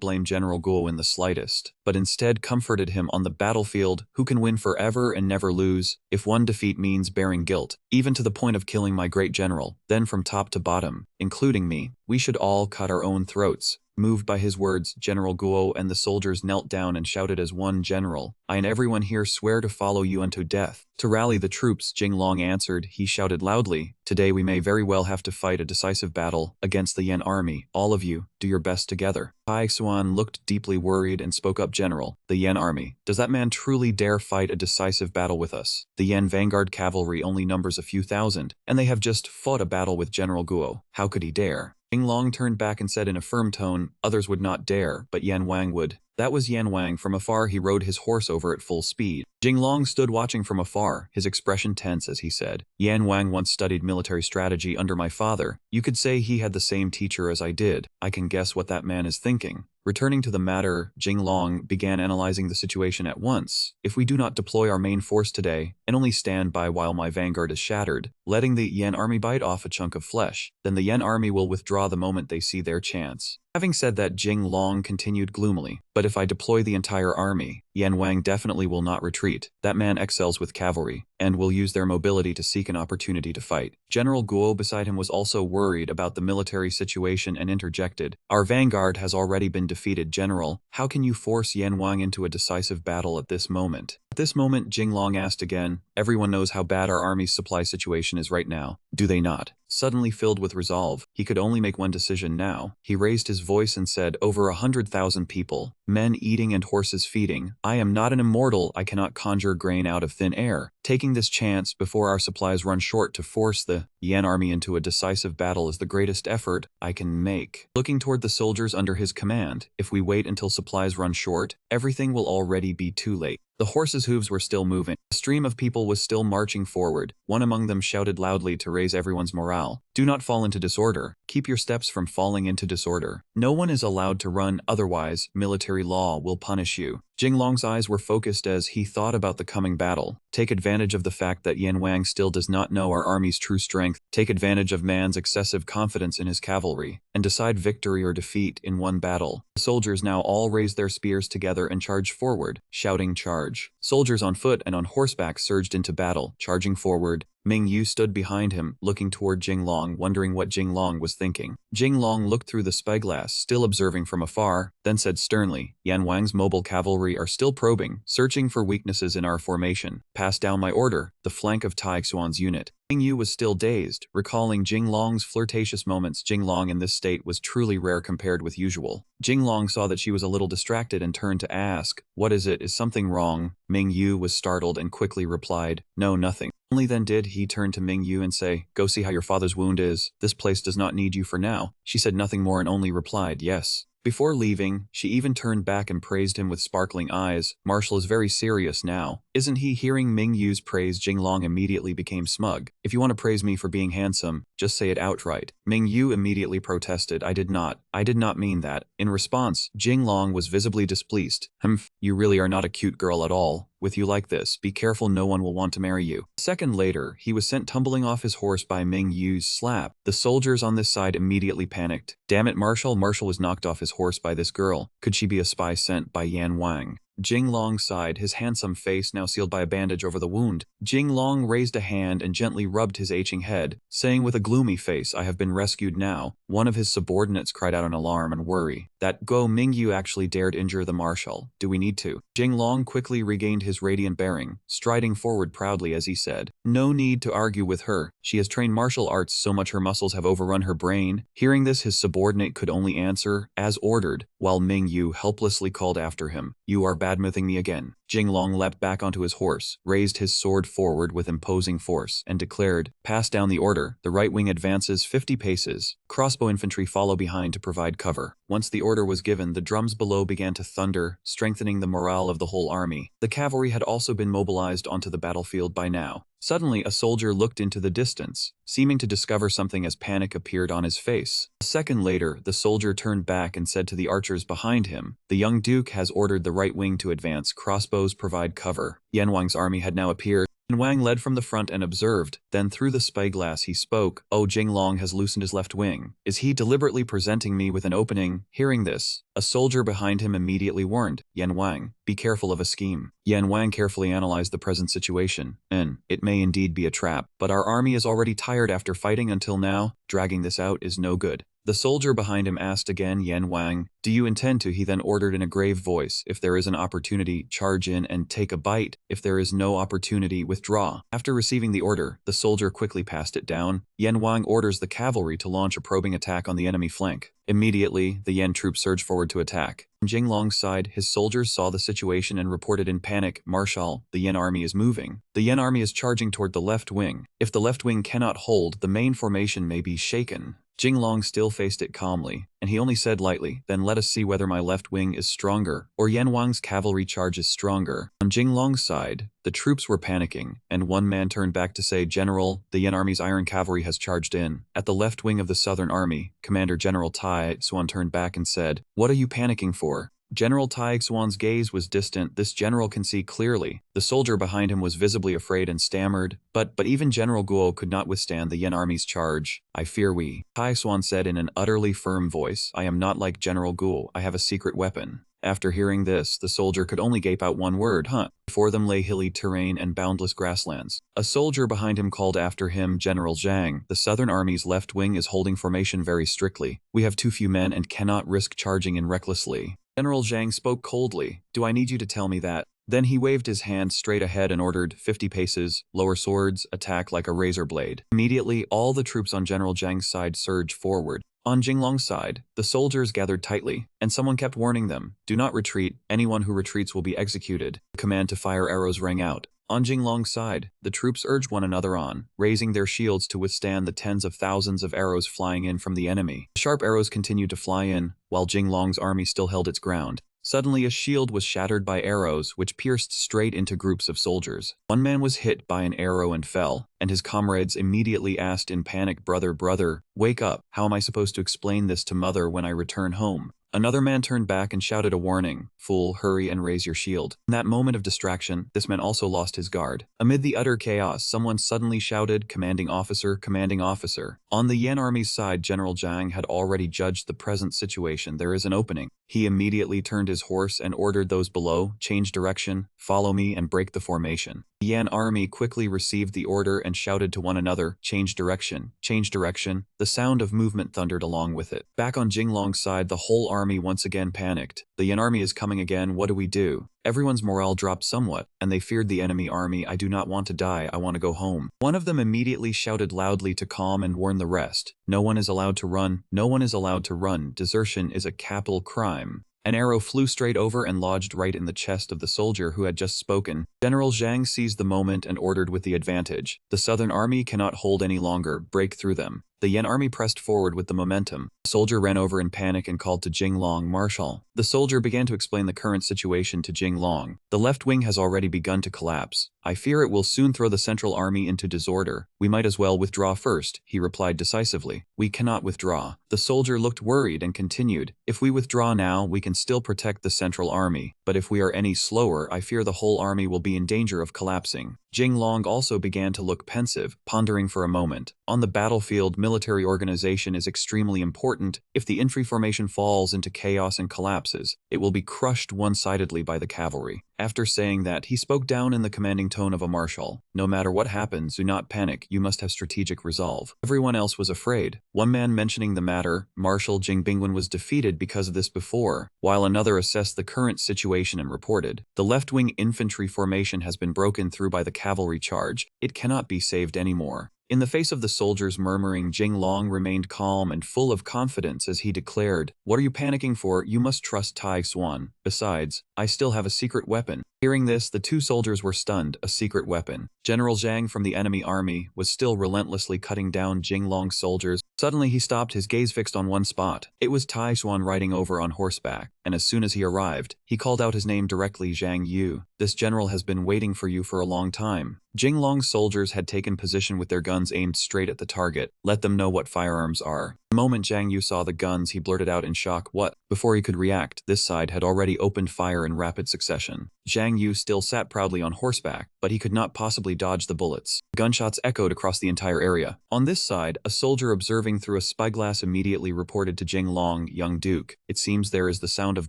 blame General Guo in the slightest, but instead comforted him on the battlefield. Who can win forever and never lose, if one defeat means bearing guilt, even to the point of killing my great general? Then from top to bottom, including me, we should all cut our own throats. Moved by his words, General Guo and the soldiers knelt down and shouted as one, "General, I and everyone here swear to follow you unto death." To rally the troops, Jing Long answered. He shouted loudly, "Today we may very well have to fight a decisive battle against the Yan army. All of you, do your best together." Tai Xuan looked deeply worried and spoke up, "General, the Yan army, does that man truly dare fight a decisive battle with us? The Yan vanguard cavalry only numbers a few thousand, and they have just fought a battle with General Guo. How could he dare?" Jing Long turned back and said in a firm tone, "Others would not dare, but Yan Wang would." That was Yan Wang. From afar he rode his horse over at full speed. Jing Long stood watching from afar, his expression tense as he said, "Yan Wang once studied military strategy under my father. You could say he had the same teacher as I did. I can guess what that man is thinking." Returning to the matter, Jing Long began analyzing the situation at once. "If we do not deploy our main force today, and only stand by while my vanguard is shattered, letting the Yan army bite off a chunk of flesh, then the Yan army will withdraw the moment they see their chance." Having said that, Jing Long continued gloomily, "But if I deploy the entire army, Yan Wang definitely will not retreat. That man excels with cavalry, and will use their mobility to seek an opportunity to fight." General Guo beside him was also worried about the military situation and interjected, "Our vanguard has already been defeated, General. How can you force Yan Wang into a decisive battle at this moment?" At this moment, Jing Long asked again, "Everyone knows how bad our army's supply situation is right now, do they not?" Suddenly filled with resolve, he could only make one decision now. He raised his voice and said, "Over 100,000 people, men eating and horses feeding. I am not an immortal. I cannot conjure grain out of thin air. Taking this chance before our supplies run short to force the Yan army into a decisive battle is the greatest effort I can make." Looking toward the soldiers under his command, "If we wait until supplies run short, everything will already be too late." The horses' hooves were still moving. A stream of people was still marching forward. One among them shouted loudly to raise everyone's morale, "Do not fall into disorder. Keep your steps from falling into disorder. No one is allowed to run, otherwise, military law will punish you." Jing Long's eyes were focused as he thought about the coming battle. Take advantage of the fact that Yan Wang still does not know our army's true strength. Take advantage of man's excessive confidence in his cavalry, and decide victory or defeat in one battle. The soldiers now all raised their spears together and charged forward, shouting, "Charge!" Soldiers on foot and on horseback surged into battle, charging forward. Ming Yu stood behind him, looking toward Jing Long, wondering what Jing Long was thinking. Jing Long looked through the spyglass, still observing from afar, then said sternly, "Yan Wang's mobile cavalry are still probing, searching for weaknesses in our formation. Pass down my order, the flank of Tai Xuan's unit." Ming Yu was still dazed, recalling Jing Long's flirtatious moments. Jing Long in this state was truly rare compared with usual. Jing Long saw that she was a little distracted and turned to ask, "What is it? Is something wrong?" Ming Yu was startled and quickly replied, "No, nothing." Only then did he turn to Ming Yu and say, "Go see how your father's wound is. This place does not need you for now." She said nothing more and only replied, "Yes." Before leaving, she even turned back and praised him with sparkling eyes. "Marshal is very serious now, isn't he?" Hearing Ming Yu's praise, Jing Long immediately became smug. "If you want to praise me for being handsome, just say it outright." Ming Yu immediately protested, I did not mean that." In response, Jing Long was visibly displeased. "Humph, you really are not a cute girl at all. With you like this, be careful, no one will want to marry you." A second later, he was sent tumbling off his horse by Ming Yu's slap. The soldiers on this side immediately panicked. "Damn it, Marshal!" Marshal was knocked off his horse by this girl. Could she be a spy sent by Yan Wang? Jinglong sighed, his handsome face now sealed by a bandage over the wound. Jinglong raised a hand and gently rubbed his aching head, saying with a gloomy face, I have been rescued now. One of his subordinates cried out in alarm and worry. That Go Mingyu actually dared injure the marshal. Do we need to? Jinglong quickly regained his radiant bearing, striding forward proudly as he said, no need to argue with her. She has trained martial arts so much her muscles have overrun her brain. Hearing this, his subordinate could only answer, as ordered, while Mingyu helplessly called after him, you are badmouthing me again. Jinglong leapt back onto his horse, raised his sword forward with imposing force, and declared, pass down the order. The right wing advances 50 paces. Crossbow infantry follow behind to provide cover. Once the order was given, the drums below began to thunder, strengthening the morale of the whole army. The cavalry had also been mobilized onto the battlefield by now. Suddenly, a soldier looked into the distance, seeming to discover something as panic appeared on his face. A second later, the soldier turned back and said to the archers behind him, the young duke has ordered the right wing to advance. Crossbows provide cover. Yanwang's army had now appeared. Wang led from the front and observed. Then through the spyglass he spoke, oh, Jinglong has loosened his left wing. Is he deliberately presenting me with an opening? Hearing this, a soldier behind him immediately warned, Yan Wang, be careful of a scheme. Yan Wang carefully analyzed the present situation, and it may indeed be a trap, but our army is already tired after fighting until now. Dragging this out is no good. The soldier behind him asked again, Yan Wang, do you intend to? He then ordered in a grave voice, if there is an opportunity, charge in and take a bite. If there is no opportunity, withdraw. After receiving the order, the soldier quickly passed it down. Yan Wang orders the cavalry to launch a probing attack on the enemy flank. Immediately, the Yan troops surged forward to attack. On Jinglong's side, his soldiers saw the situation and reported in panic, Marshal, the Yan army is moving. The Yan army is charging toward the left wing. If the left wing cannot hold, the main formation may be shaken. Jinglong still faced it calmly, and he only said lightly, then let us see whether my left wing is stronger, or Yan Wang's cavalry charge is stronger. On Jinglong's side, the troops were panicking, and one man turned back to say, General, the Yan army's iron cavalry has charged in. At the left wing of the southern army, Commander General Tai Xuan turned back and said, what are you panicking for? General Tai Xuan's gaze was distant. This general can see clearly. The soldier behind him was visibly afraid and stammered, but even General Guo could not withstand the Yan army's charge. I fear we. Tai Xuan said in an utterly firm voice, I am not like General Guo. I have a secret weapon. After hearing this, the soldier could only gape out one word, huh? Before them lay hilly terrain and boundless grasslands. A soldier behind him called after him, General Zhang, the southern army's left wing is holding formation very strictly. We have too few men and cannot risk charging in recklessly. General Zhang spoke coldly, do I need you to tell me that? Then he waved his hand straight ahead and ordered 50 paces, lower swords, attack like a razor blade. Immediately, all the troops on General Zhang's side surged forward. On Jinglong's side, the soldiers gathered tightly, and someone kept warning them, do not retreat, anyone who retreats will be executed. The command to fire arrows rang out. On Jinglong's side, the troops urged one another on, raising their shields to withstand the tens of thousands of arrows flying in from the enemy. Sharp arrows continued to fly in, while Jinglong's army still held its ground. Suddenly a shield was shattered by arrows which pierced straight into groups of soldiers. One man was hit by an arrow and fell, and his comrades immediately asked in panic, brother, wake up, how am I supposed to explain this to mother when I return home? Another man turned back and shouted a warning, fool, hurry and raise your shield. In that moment of distraction, this man also lost his guard. Amid the utter chaos, someone suddenly shouted, commanding officer, commanding officer. On the Yan army's side, General Zhang had already judged the present situation. There is an opening. He immediately turned his horse and ordered those below, change direction, follow me and break the formation. The Yan army quickly received the order and shouted to one another, change direction, change direction. The sound of movement thundered along with it. Back on Jinglong's side, the whole army once again panicked. The Yan army is coming again, what do we do? Everyone's morale dropped somewhat, and they feared the enemy army. I do not want to die, I want to go home. One of them immediately shouted loudly to calm and warn the rest. No one is allowed to run, no one is allowed to run. Desertion is a capital crime. An arrow flew straight over and lodged right in the chest of the soldier who had just spoken. General Zhang seized the moment and ordered with the advantage. The southern army cannot hold any longer, break through them. The Yan army pressed forward with the momentum. The soldier ran over in panic and called to Jinglong, Marshal. The soldier began to explain the current situation to Jinglong. The left wing has already begun to collapse. I fear it will soon throw the central army into disorder. We might as well withdraw first, he replied decisively. We cannot withdraw. The soldier looked worried and continued, if we withdraw now, we can still protect the central army. But if we are any slower, I fear the whole army will be in danger of collapsing. Jinglong also began to look pensive, pondering for a moment. On the battlefield, military organization is extremely important. If the infantry formation falls into chaos and collapses, it will be crushed one-sidedly by the cavalry. After saying that, he spoke down in the commanding tone of a marshal. No matter what happens, do not panic, you must have strategic resolve. Everyone else was afraid. One man mentioning the matter, Marshal Jing Bingwen was defeated because of this before, while another assessed the current situation and reported, the left-wing infantry formation has been broken through by the cavalry charge. It cannot be saved anymore. In the face of the soldiers murmuring, Jinglong remained calm and full of confidence as he declared, "What are you panicking for? You must trust Tai Xuan. Besides, I still have a secret weapon." Hearing this, the two soldiers were stunned. A secret weapon. General Zhang from the enemy army was still relentlessly cutting down Jinglong's soldiers. Suddenly he stopped, his gaze fixed on one spot. It was Tai Xuan riding over on horseback, and as soon as he arrived, he called out his name directly, "Zhang Yu. This general has been waiting for you for a long time." Jinglong's soldiers had taken position with their guns aimed straight at the target. "Let them know what firearms are." The moment Zhang Yu saw the guns, he blurted out in shock, "What?" Before he could react, this side had already opened fire in rapid succession. Zhang Yu still sat proudly on horseback, but he could not possibly dodge the bullets. Gunshots echoed across the entire area. On this side, a soldier observing through a spyglass immediately reported to Jinglong, "Young Duke, it seems there is the sound of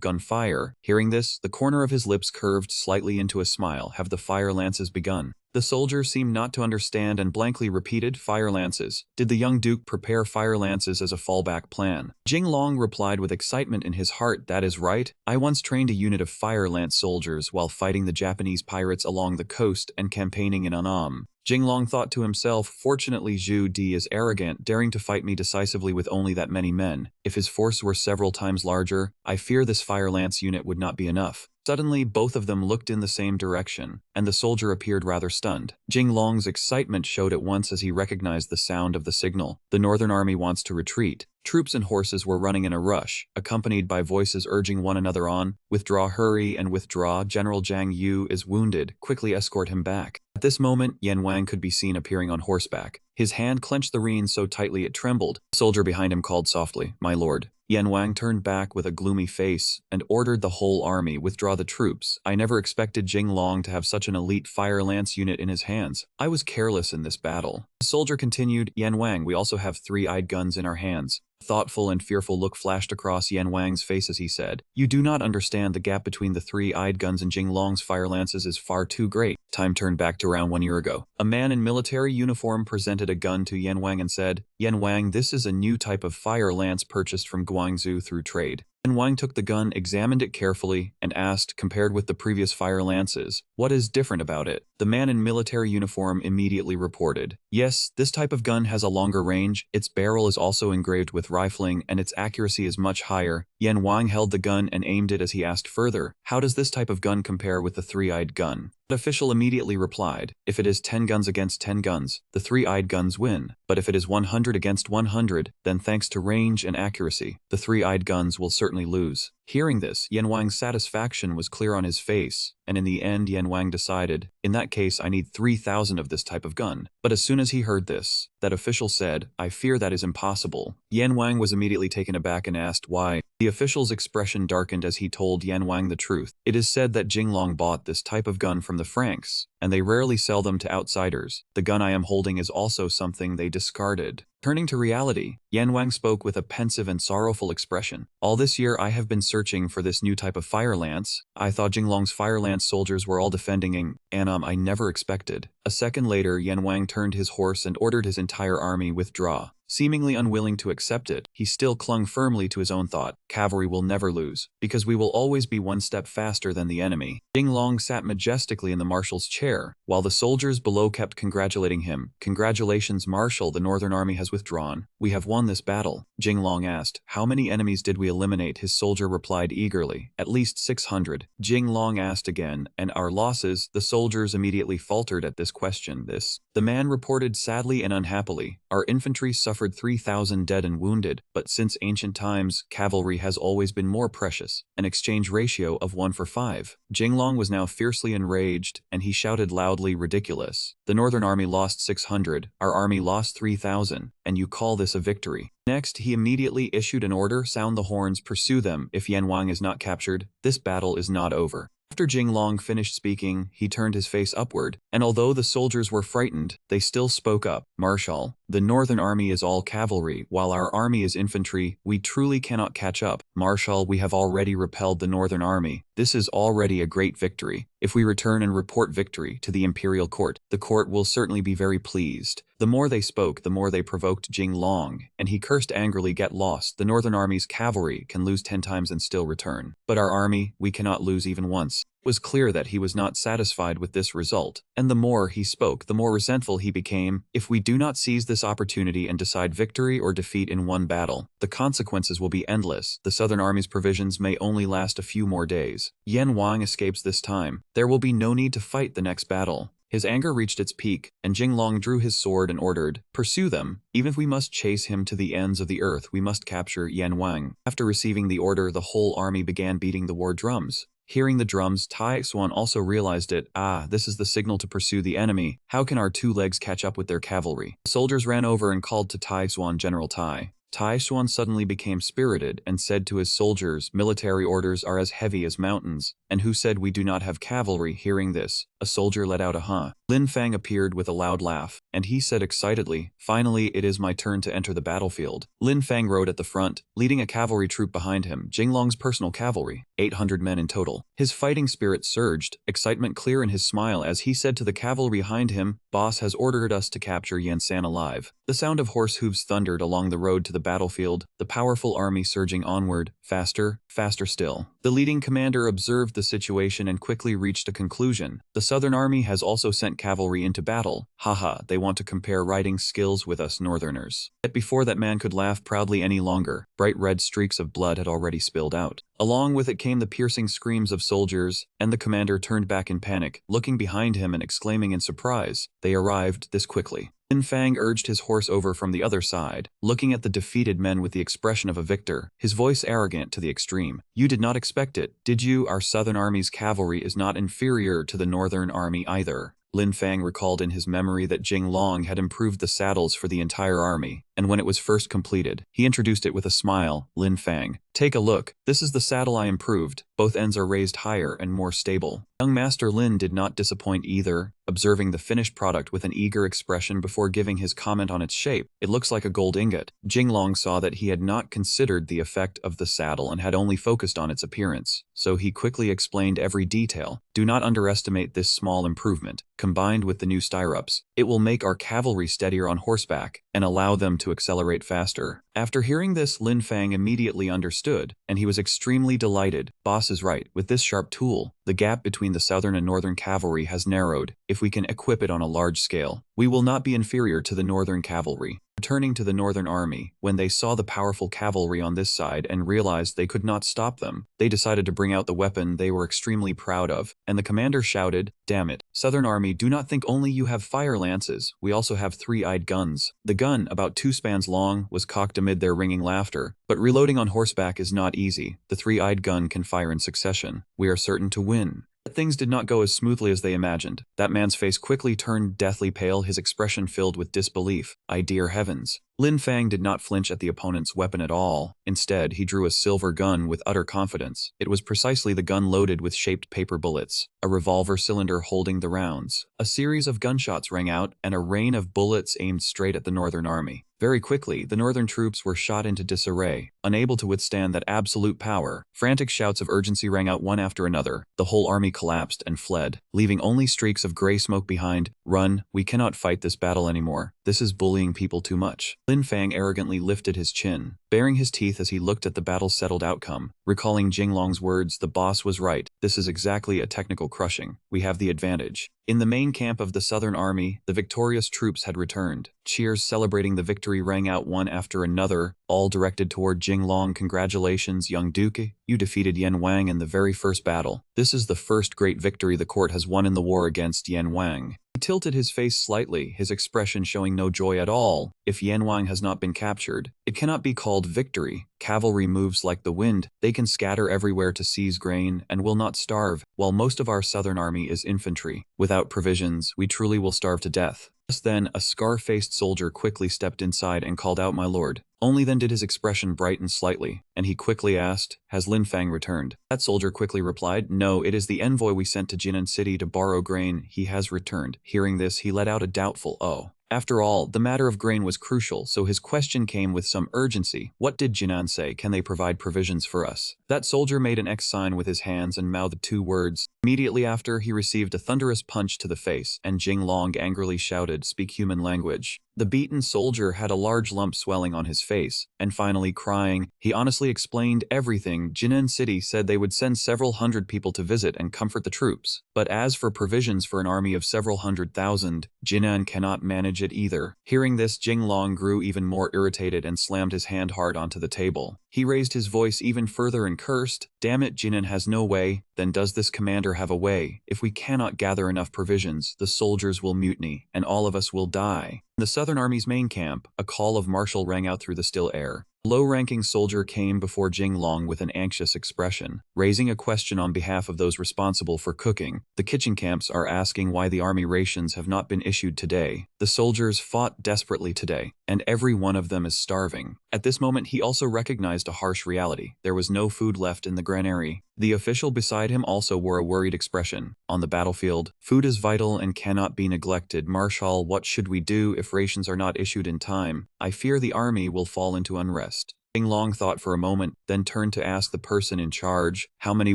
gunfire." Hearing this, the corner of his lips curved slightly into a smile. "Have the fire lances begun?" The soldier seemed not to understand and blankly repeated, "Fire lances." Did the young duke prepare fire lances as a fallback plan? Jinglong replied with excitement in his heart, "That is right. I once trained a unit of fire lance soldiers while fighting the Japanese pirates along the coast and campaigning in Annam. Jinglong thought to himself, "Fortunately Zhu Di is arrogant, daring to fight me decisively with only that many men. If his force were several times larger, I fear this fire lance unit would not be enough." Suddenly, both of them looked in the same direction, and the soldier appeared rather stunned. Jinglong's excitement showed at once as he recognized the sound of the signal. The Northern Army wants to retreat. Troops and horses were running in a rush, accompanied by voices urging one another on. "Withdraw, hurry and withdraw. General Zhang Yu is wounded. Quickly escort him back." At this moment, Yan Wang could be seen appearing on horseback. His hand clenched the reins so tightly it trembled. A soldier behind him called softly, "My lord." Yan Wang turned back with a gloomy face and ordered the whole army, "Withdraw the troops. I never expected Jinglong to have such an elite fire lance unit in his hands. I was careless in this battle." The soldier continued, "Yan Wang, we also have three-eyed guns in our hands." A thoughtful and fearful look flashed across Yan Wang's face as he said, "You do not understand. The gap between the three-eyed guns and Jinglong's fire lances is far too great." Time turned back to around 1 year ago. A man in military uniform presented a gun to Yan Wang and said, "Yan Wang, this is a new type of fire lance purchased from Guangzhou through trade." Yan Wang took the gun, examined it carefully, and asked, "Compared with the previous fire lances, what is different about it?" The man in military uniform immediately reported, "Yes, this type of gun has a longer range, its barrel is also engraved with rifling, and its accuracy is much higher." Yan Wang held the gun and aimed it as he asked further, "How does this type of gun compare with the three-eyed gun?" The official immediately replied, "If it is 10 guns against 10 guns, the three-eyed guns win. But if it is 100 against 100, then thanks to range and accuracy, the three-eyed guns will certainly lose." Hearing this, Yan Wang's satisfaction was clear on his face, and in the end Yan Wang decided, "In that case I need 3,000 of this type of gun." But as soon as he heard this, that official said, "I fear that is impossible." Yan Wang was immediately taken aback and asked why. The official's expression darkened as he told Yan Wang the truth. "It is said that Jinglong bought this type of gun from the Franks, and they rarely sell them to outsiders. The gun I am holding is also something they discarded." Turning to reality, Yan Wang spoke with a pensive and sorrowful expression. "All this year I have been searching for this new type of fire lance. I thought Jinglong's fire lance soldiers were all defending Annam. I never expected." A second later, Yan Wang turned his horse and ordered his entire army withdraw. Seemingly unwilling to accept it, he still clung firmly to his own thought. "Cavalry will never lose, because we will always be one step faster than the enemy." Jinglong sat majestically in the marshal's chair, while the soldiers below kept congratulating him. "Congratulations, Marshal, the Northern Army has withdrawn. We have won this battle." Jinglong asked, "How many enemies did we eliminate?" His soldier replied eagerly, "At least 600. Jinglong asked again, "And our losses?" The soldiers immediately faltered at this question. The man reported sadly and unhappily, "Our infantry suffered 3,000 dead and wounded, but since ancient times, cavalry has always been more precious, an exchange ratio of 1 for 5. Jinglong was now fiercely enraged, and he shouted loudly, "Ridiculous. The Northern Army lost 600, our army lost 3,000, and you call this a victory?" Next, he immediately issued an order, "Sound the horns, pursue them. If Yan Wang is not captured, this battle is not over." After Jinglong finished speaking, he turned his face upward, and although the soldiers were frightened, they still spoke up. Marshal, the Northern Army is all cavalry, while our army is infantry. We truly cannot catch up. Marshal, we have already repelled the Northern Army. This is already a great victory. If we return and report victory to the imperial court, the court will certainly be very pleased. The more they spoke, the more they provoked Jinglong, and he cursed angrily. Get lost. The Northern Army's cavalry can lose 10 times and still return. But our army, we cannot lose even once. It was clear that he was not satisfied with this result, and the more he spoke, the more resentful he became. If we do not seize this opportunity and decide victory or defeat in one battle, the consequences will be endless. The Southern Army's provisions may only last a few more days. Yan Wang escapes this time. There will be no need to fight the next battle. His anger reached its peak, and Jinglong drew his sword and ordered, "Pursue them. Even if we must chase him to the ends of the earth, we must capture Yan Wang." After receiving the order, the whole army began beating the war drums. Hearing the drums, Tai Xuan also realized it. This is the signal to pursue the enemy. How can our two legs catch up with their cavalry? The soldiers ran over and called to Tai Xuan, "General Tai." Tai Xuan suddenly became spirited and said to his soldiers, "Military orders are as heavy as mountains. And who said we do not have cavalry?" Hearing this, a soldier let out a "huh." Lin Fang appeared with a loud laugh, and he said excitedly, "Finally, it is my turn to enter the battlefield." Lin Fang rode at the front, leading a cavalry troop behind him, Jinglong's personal cavalry, 800 men in total. His fighting spirit surged, excitement clear in his smile as he said to the cavalry behind him, "Boss has ordered us to capture Yansan alive." The sound of horse hooves thundered along the road to the battlefield, the powerful army surging onward, faster, faster still. The leading commander observed the situation and quickly reached a conclusion. The Southern Army has also sent cavalry into battle. Haha, they want to compare riding skills with us Northerners. Yet before that man could laugh proudly any longer, bright red streaks of blood had already spilled out. Along with it came the piercing screams of soldiers, and the commander turned back in panic, looking behind him and exclaiming in surprise, "They arrived this quickly." Lin Fang urged his horse over from the other side, looking at the defeated men with the expression of a victor, his voice arrogant to the extreme. "You did not expect it, did you? Our Southern Army's cavalry is not inferior to the Northern Army either." Lin Fang recalled in his memory that Jinglong had improved the saddles for the entire army, and when it was first completed, he introduced it with a smile. "Lin Fang, take a look. This is the saddle I improved. Both ends are raised higher and more stable." Young Master Lin did not disappoint either, observing the finished product with an eager expression before giving his comment on its shape. "It looks like a gold ingot." Jinglong saw that he had not considered the effect of the saddle and had only focused on its appearance, so he quickly explained every detail. "Do not underestimate this small improvement. Combined with the new stirrups, it will make our cavalry steadier on horseback and allow them to accelerate faster." After hearing this, Lin Fang immediately understood, and he was extremely delighted. "Boss is right. With this sharp tool, the gap between the Southern and Northern cavalry has narrowed. If we can equip it on a large scale, we will not be inferior to the Northern cavalry." Returning to the Northern Army, when they saw the powerful cavalry on this side and realized they could not stop them, they decided to bring out the weapon they were extremely proud of, and the commander shouted, "Damn it, Southern Army, do not think only you have fire lances, we also have three-eyed guns." The gun, about 2 spans long, was cocked amid their ringing laughter, but reloading on horseback is not easy. The three-eyed gun can fire in succession. We are certain to win. But things did not go as smoothly as they imagined. That man's face quickly turned deathly pale, his expression filled with disbelief. Dear heavens. Lin Fang did not flinch at the opponent's weapon at all. Instead, he drew a silver gun with utter confidence. It was precisely the gun loaded with shaped paper bullets, a revolver cylinder holding the rounds. A series of gunshots rang out, and a rain of bullets aimed straight at the Northern Army. Very quickly, the Northern troops were shot into disarray, unable to withstand that absolute power. Frantic shouts of urgency rang out one after another. The whole army collapsed and fled, leaving only streaks of gray smoke behind. "Run, we cannot fight this battle anymore. This is bullying people too much." Lin Fang arrogantly lifted his chin, baring his teeth as he looked at the battle's settled outcome. Recalling Jinglong's words, the boss was right. This is exactly a technical crushing. We have the advantage. In the main camp of the Southern Army, the victorious troops had returned. Cheers celebrating the victory rang out one after another, all directed toward Jinglong. "Congratulations, young duke. You defeated Yan Wang in the very first battle. This is the first great victory the court has won in the war against Yan Wang." He tilted his face slightly, his expression showing no joy at all. "If Yan Wang has not been captured, it cannot be called victory. Cavalry moves like the wind. They can scatter everywhere to seize grain and will not starve, while most of our Southern Army is infantry. Without provisions, we truly will starve to death." Just then, a scar-faced soldier quickly stepped inside and called out, "My lord, Only then did his expression brighten slightly, and he quickly asked, "Has Lin Fang returned?" That soldier quickly replied, "No, it is the envoy we sent to Jinan City to borrow grain. He has returned." Hearing this, he let out a doubtful "oh." After all, the matter of grain was crucial, so his question came with some urgency. "What did Jinan say? Can they provide provisions for us?" That soldier made an X sign with his hands and mouthed 2 words. Immediately after, he received a thunderous punch to the face, and Jing Long angrily shouted, "Speak human language." The beaten soldier had a large lump swelling on his face, and finally crying, he honestly explained everything. Jinan City said they would send several hundred people to visit and comfort the troops. But as for provisions for an army of several 100,000, Jinan cannot manage it either. Hearing this, Jing Long grew even more irritated and slammed his hand hard onto the table. He raised his voice even further and cursed, "Damn it, Jinan has no way. Then does this commander have a way? If we cannot gather enough provisions, the soldiers will mutiny, and all of us will die." In the Southern Army's main camp, a call of martial rang out through the still air. A low-ranking soldier came before Jing Long with an anxious expression, raising a question on behalf of those responsible for cooking. "The kitchen camps are asking why the army rations have not been issued today. The soldiers fought desperately today, and every one of them is starving." At this moment, he also recognized a harsh reality. There was no food left in the granary. The official beside him also wore a worried expression. "On the battlefield, food is vital and cannot be neglected. Marshal, what should we do if rations are not issued in time? I fear the army will fall into unrest." Jing Long thought for a moment, then turned to ask the person in charge how many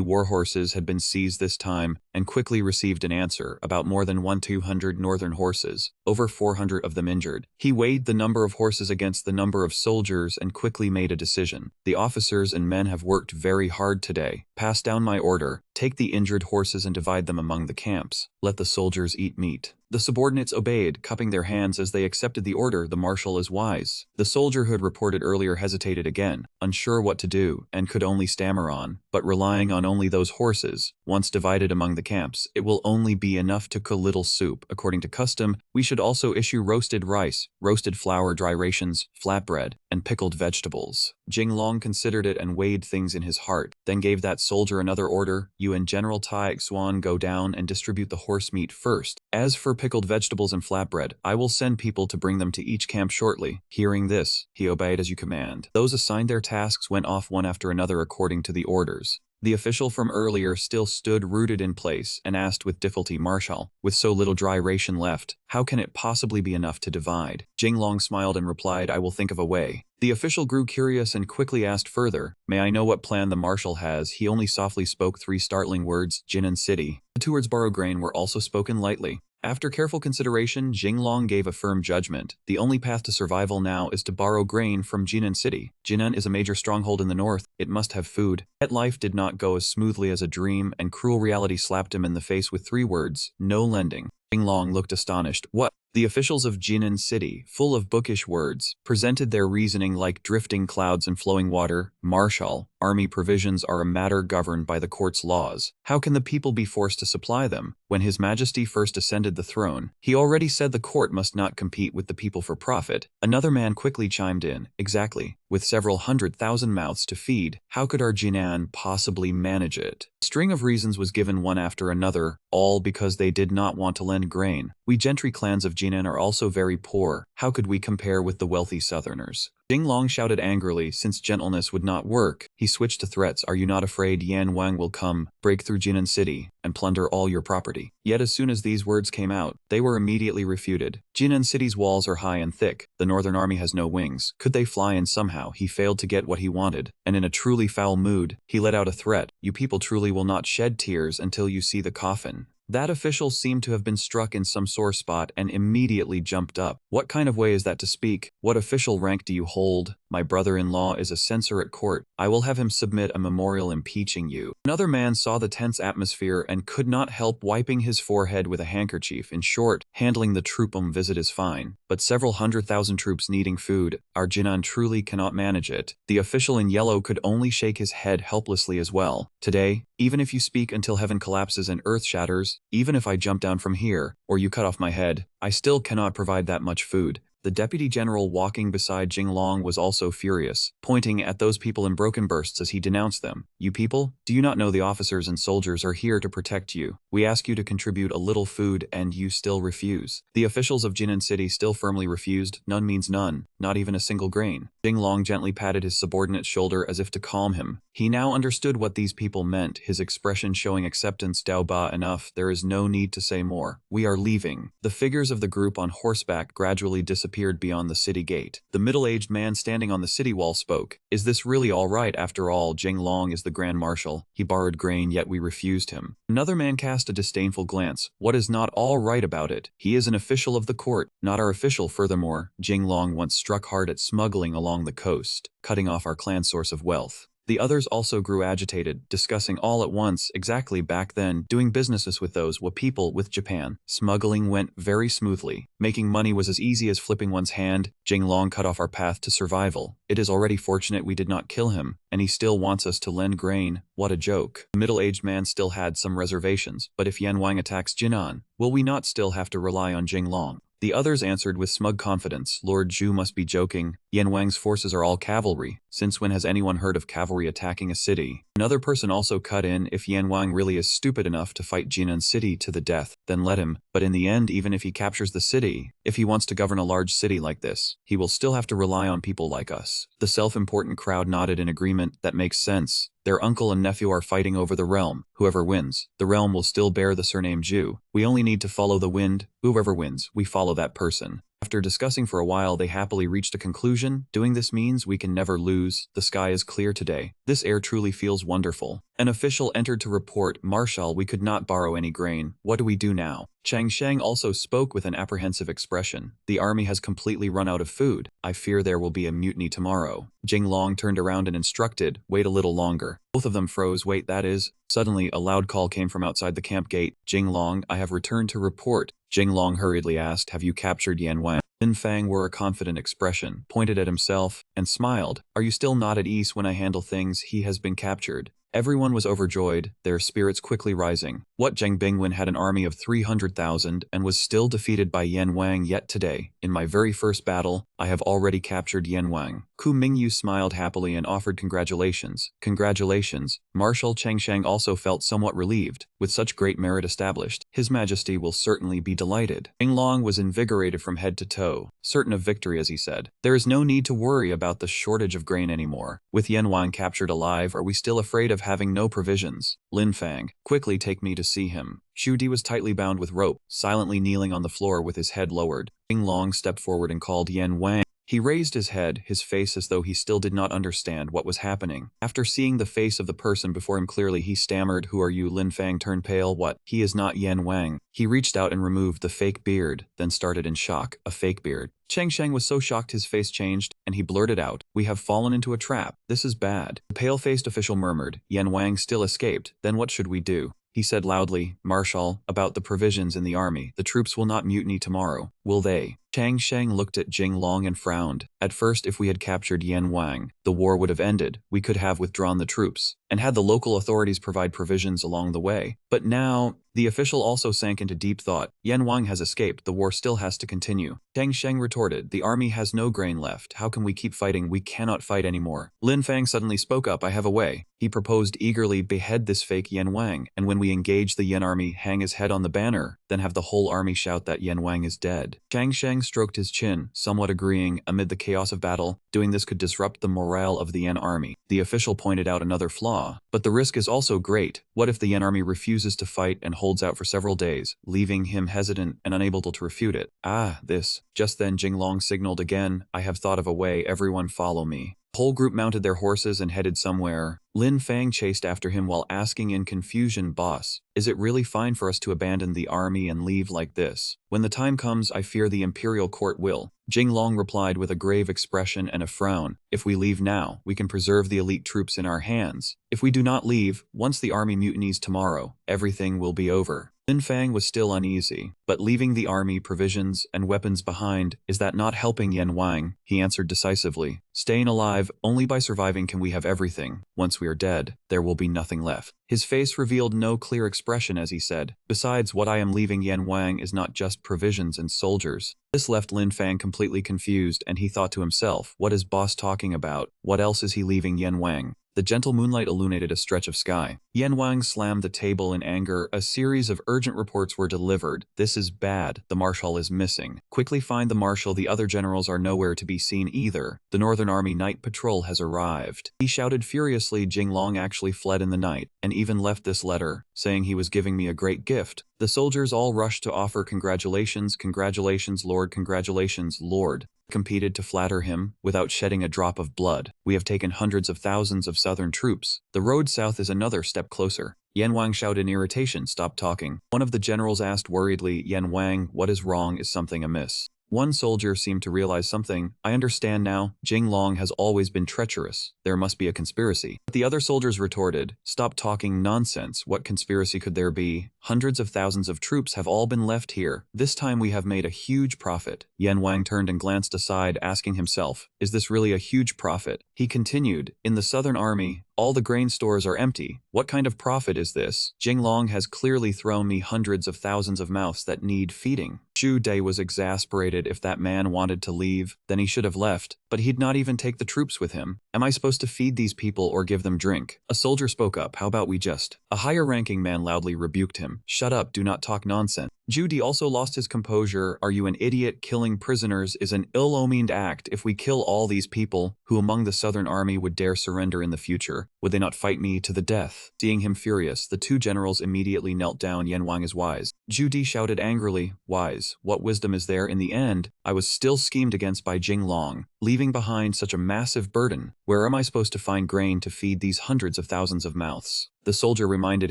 warhorses had been seized this time, and quickly received an answer: about more than 1,200 northern horses, over 400 of them injured. He weighed the number of horses against the number of soldiers and quickly made a decision. "The officers and men have worked very hard today. Pass down my order. Take the injured horses and divide them among the camps. Let the soldiers eat meat." The subordinates obeyed, cupping their hands as they accepted the order. "The marshal is wise." The soldier who had reported earlier hesitated again, unsure what to do, and could only stammer on, "But relying on only those horses, once divided among the camps, it will only be enough to cook a little soup. According to custom, we should also issue roasted rice, roasted flour, dry rations, flatbread, and pickled vegetables." Jing Long considered it and weighed things in his heart, then gave that soldier another order: "You and General Tai Xuan go down and distribute the horse meat first. As for pickled vegetables and flatbread, I will send people to bring them to each camp shortly." Hearing this, he obeyed. "As you command." Those assigned their tasks went off one after another according to the orders. The official from earlier still stood rooted in place and asked with difficulty, "Marshal, with so little dry ration left, how can it possibly be enough to divide?" Jing Long smiled and replied, "I will think of a way." The official grew curious and quickly asked further, "May I know what plan the marshal has?" He only softly spoke 3 startling words: "Jinan City." The 2 words "borrow grain" were also spoken lightly. After careful consideration, Jing Long gave a firm judgment. "The only path to survival now is to borrow grain from Jinan City. Jinan is a major stronghold in the north. It must have food." Yet life did not go as smoothly as a dream, and cruel reality slapped him in the face with 3 words: "No lending." Jing Long looked astonished. "What?" The officials of Jinan City, full of bookish words, presented their reasoning like drifting clouds and flowing water. "Marshal, army provisions are a matter governed by the court's laws. How can the people be forced to supply them? When His Majesty first ascended the throne, he already said the court must not compete with the people for profit." Another man quickly chimed in, "Exactly. With several 100,000 mouths to feed, how could our Jinan possibly manage it?" A string of reasons was given one after another, all because they did not want to lend grain. "We gentry clans of Jinan are also very poor. How could we compare with the wealthy southerners?" Jing Long shouted angrily. Since gentleness would not work, he switched to threats. "Are you not afraid Yan Wang will come, break through Jinan City, and plunder all your property?" Yet as soon as these words came out, they were immediately refuted. "Jinan City's walls are high and thick. The northern army has no wings. Could they fly in somehow?" He failed to get what he wanted, and in a truly foul mood, he let out a threat: "You people truly will not shed tears until you see the coffin." That official seemed to have been struck in some sore spot and immediately jumped up. "What kind of way is that to speak? What official rank do you hold?" "My brother-in-law is a censor at court. I will have him submit a memorial impeaching you." Another man saw the tense atmosphere and could not help wiping his forehead with a handkerchief. "In short, handling the troopum visit is fine, but several 100,000 troops needing food, our Jinan truly cannot manage it." The official in yellow could only shake his head helplessly as well. "Today, even if you speak until heaven collapses and earth shatters, even if I jump down from here, or you cut off my head, I still cannot provide that much food. The The deputy general walking beside Jinglong was also furious, pointing at those people in broken bursts as he denounced them. You people, do you not know the officers and soldiers are here to protect you? We ask you to contribute a little food and you still refuse. The officials of Jinan City still firmly refused. None means none, not even a single grain. Jinglong gently patted his subordinate's shoulder as if to calm him. He now understood what these people meant, his expression showing acceptance. Dao ba, enough, there is no need to say more. We are leaving. The figures of the group on horseback gradually disappeared beyond the city gate. The middle-aged man standing on the city wall spoke. Is this really all right? After all, Jinglong is the Grand Marshal. He borrowed grain, yet we refused him. Another man cast a disdainful glance. What is not all right about it? He is an official of the court, not our official. Furthermore, Jinglong once struck hard at smuggling along the coast, cutting off our clan's source of wealth. The others also grew agitated, discussing all at once. Exactly, back then, doing businesses with those people with Japan. Smuggling went very smoothly. Making money was as easy as flipping one's hand. Jinglong cut off our path to survival. It is already fortunate we did not kill him, and he still wants us to lend grain. What a joke. The middle-aged man still had some reservations, but if Yanwang attacks Jinan, will we not still have to rely on Jinglong? The others answered with smug confidence. Lord Zhu must be joking. Yanwang's forces are all cavalry. Since when has anyone heard of cavalry attacking a city? Another person also cut in. If Yanwang really is stupid enough to fight Jinan City to the death, then let him. But in the end, even if he captures the city, if he wants to govern a large city like this, he will still have to rely on people like us. The self-important crowd nodded in agreement. That makes sense. Their uncle and nephew are fighting over the realm. Whoever wins, the realm will still bear the surname Zhu. We only need to follow the wind. Whoever wins, we follow that person. After discussing for a while, they happily reached a conclusion. Doing this means we can never lose. The sky is clear today. This air truly feels wonderful. An official entered to report. Marshal, we could not borrow any grain. What do we do now? Chang Sheng also spoke with an apprehensive expression. The army has completely run out of food. I fear there will be a mutiny tomorrow. Jinglong turned around and instructed, wait a little longer. Both of them froze. Wait, that is? Suddenly, a loud call came from outside the camp gate. Jinglong, I have returned to report. Jinglong hurriedly asked, have you captured Yanwang? Lin Fang wore a confident expression, pointed at himself, and smiled. Are you still not at ease when I handle things? He has been captured. Everyone was overjoyed, their spirits quickly rising. What, Zheng Bingwen had an army of 300,000 and was still defeated by Yanwang, yet today, in my very first battle, I have already captured Yanwang. Ku Mingyu smiled happily and offered congratulations. Congratulations. Marshal Changsheng also felt somewhat relieved. With such great merit established, His Majesty will certainly be delighted. Jinglong was invigorated from head to toe, certain of victory as he said. There is no need to worry about the shortage of grain anymore. With Yanwang captured alive, are we still afraid of having no provisions? Lin Fang, quickly take me to see him. Xu Di was tightly bound with rope, silently kneeling on the floor with his head lowered. Jinglong stepped forward and called Yanwang. He raised his head, his face as though he still did not understand what was happening. After seeing the face of the person before him clearly, he stammered, who are you? Lin Fang turned pale. What? He is not Yanwang. He reached out and removed the fake beard, then started in shock. A fake beard. Cheng Sheng was so shocked his face changed, and he blurted out, we have fallen into a trap. This is bad. The pale-faced official murmured, Yanwang still escaped. Then what should we do? He said loudly, Marshal, about the provisions in the army. The troops will not mutiny tomorrow, will they? Chang Sheng looked at Jinglong and frowned. At first, if we had captured Yanwang, the war would have ended. We could have withdrawn the troops, and had the local authorities provide provisions along the way. But now, the official also sank into deep thought. Yanwang has escaped. The war still has to continue. Chang Sheng retorted, the army has no grain left. How can we keep fighting? We cannot fight anymore. Lin Fang suddenly spoke up. I have a way. He proposed eagerly, behead this fake Yanwang, and when we engage the Yan army, hang his head on the banner, then have the whole army shout that Yanwang is dead. Chang Sheng stroked his chin, somewhat agreeing. Amid the chaos of battle, doing this could disrupt the morale of the Yan army. The official pointed out another flaw. But the risk is also great. What if the Yan army refuses to fight and holds out for several days, leaving him hesitant and unable to refute it? Ah, this. Just then Jinglong signaled again, I have thought of a way, everyone follow me. The whole group mounted their horses and headed somewhere. Lin Fang chased after him while asking in confusion, boss, is it really fine for us to abandon the army and leave like this? When the time comes, I fear the imperial court will. Jinglong replied with a grave expression and a frown, if we leave now, we can preserve the elite troops in our hands. If we do not leave, once the army mutinies tomorrow, everything will be over. Lin Fang was still uneasy, but leaving the army, provisions, and weapons behind, is that not helping Yan Wang? He answered decisively. Staying alive, only by surviving can we have everything. Once we are dead, there will be nothing left. His face revealed no clear expression as he said, besides, what I am leaving Yan Wang is not just provisions and soldiers. This left Lin Fang completely confused, and he thought to himself, what is boss talking about? What else is he leaving Yan Wang? The gentle moonlight illuminated a stretch of sky. Yan Wang slammed the table in anger. A series of urgent reports were delivered. This is bad. The marshal is missing. Quickly find the marshal. The other generals are nowhere to be seen either. The Northern Army night patrol has arrived. He shouted furiously. Jinglong actually fled in the night, and even left this letter, saying he was giving me a great gift. The soldiers all rushed to offer congratulations, congratulations, Lord, congratulations, Lord. Competed to flatter him without shedding a drop of blood. We have taken hundreds of thousands of southern troops. The road south is another step closer. Yan Wang shouted in irritation, stop talking. One of the generals asked worriedly, Yan Wang, what is wrong? Is something amiss? One soldier seemed to realize something. I understand now. Jinglong has always been treacherous. There must be a conspiracy. But the other soldiers retorted, stop talking nonsense. What conspiracy could there be? Hundreds of thousands of troops have all been left here. This time we have made a huge profit. Yan Wang turned and glanced aside, asking himself, is this really a huge profit? He continued, in the Southern Army, all the grain stores are empty. What kind of profit is this? Jinglong has clearly thrown me hundreds of thousands of mouths that need feeding. Zhu Dai was exasperated. If that man wanted to leave, then he should have left, but he'd not even take the troops with him. Am I supposed to feed these people or give them drink? A soldier spoke up, how about we just? A higher-ranking man loudly rebuked him. Shut up, do not talk nonsense. Zhu Dai also lost his composure. Are you an idiot? Killing prisoners is an ill-omened act. If we kill all these people, who among the Southern Army would dare surrender in the future? Would they not fight me to the death? Seeing him furious, the two generals immediately knelt down. Yan Wang is wise. Zhu Dai shouted angrily, wise? What wisdom is there? In the end, I was still schemed against by Jinglong, leaving behind such a massive burden. Where am I supposed to find grain to feed these hundreds of thousands of mouths? The soldier reminded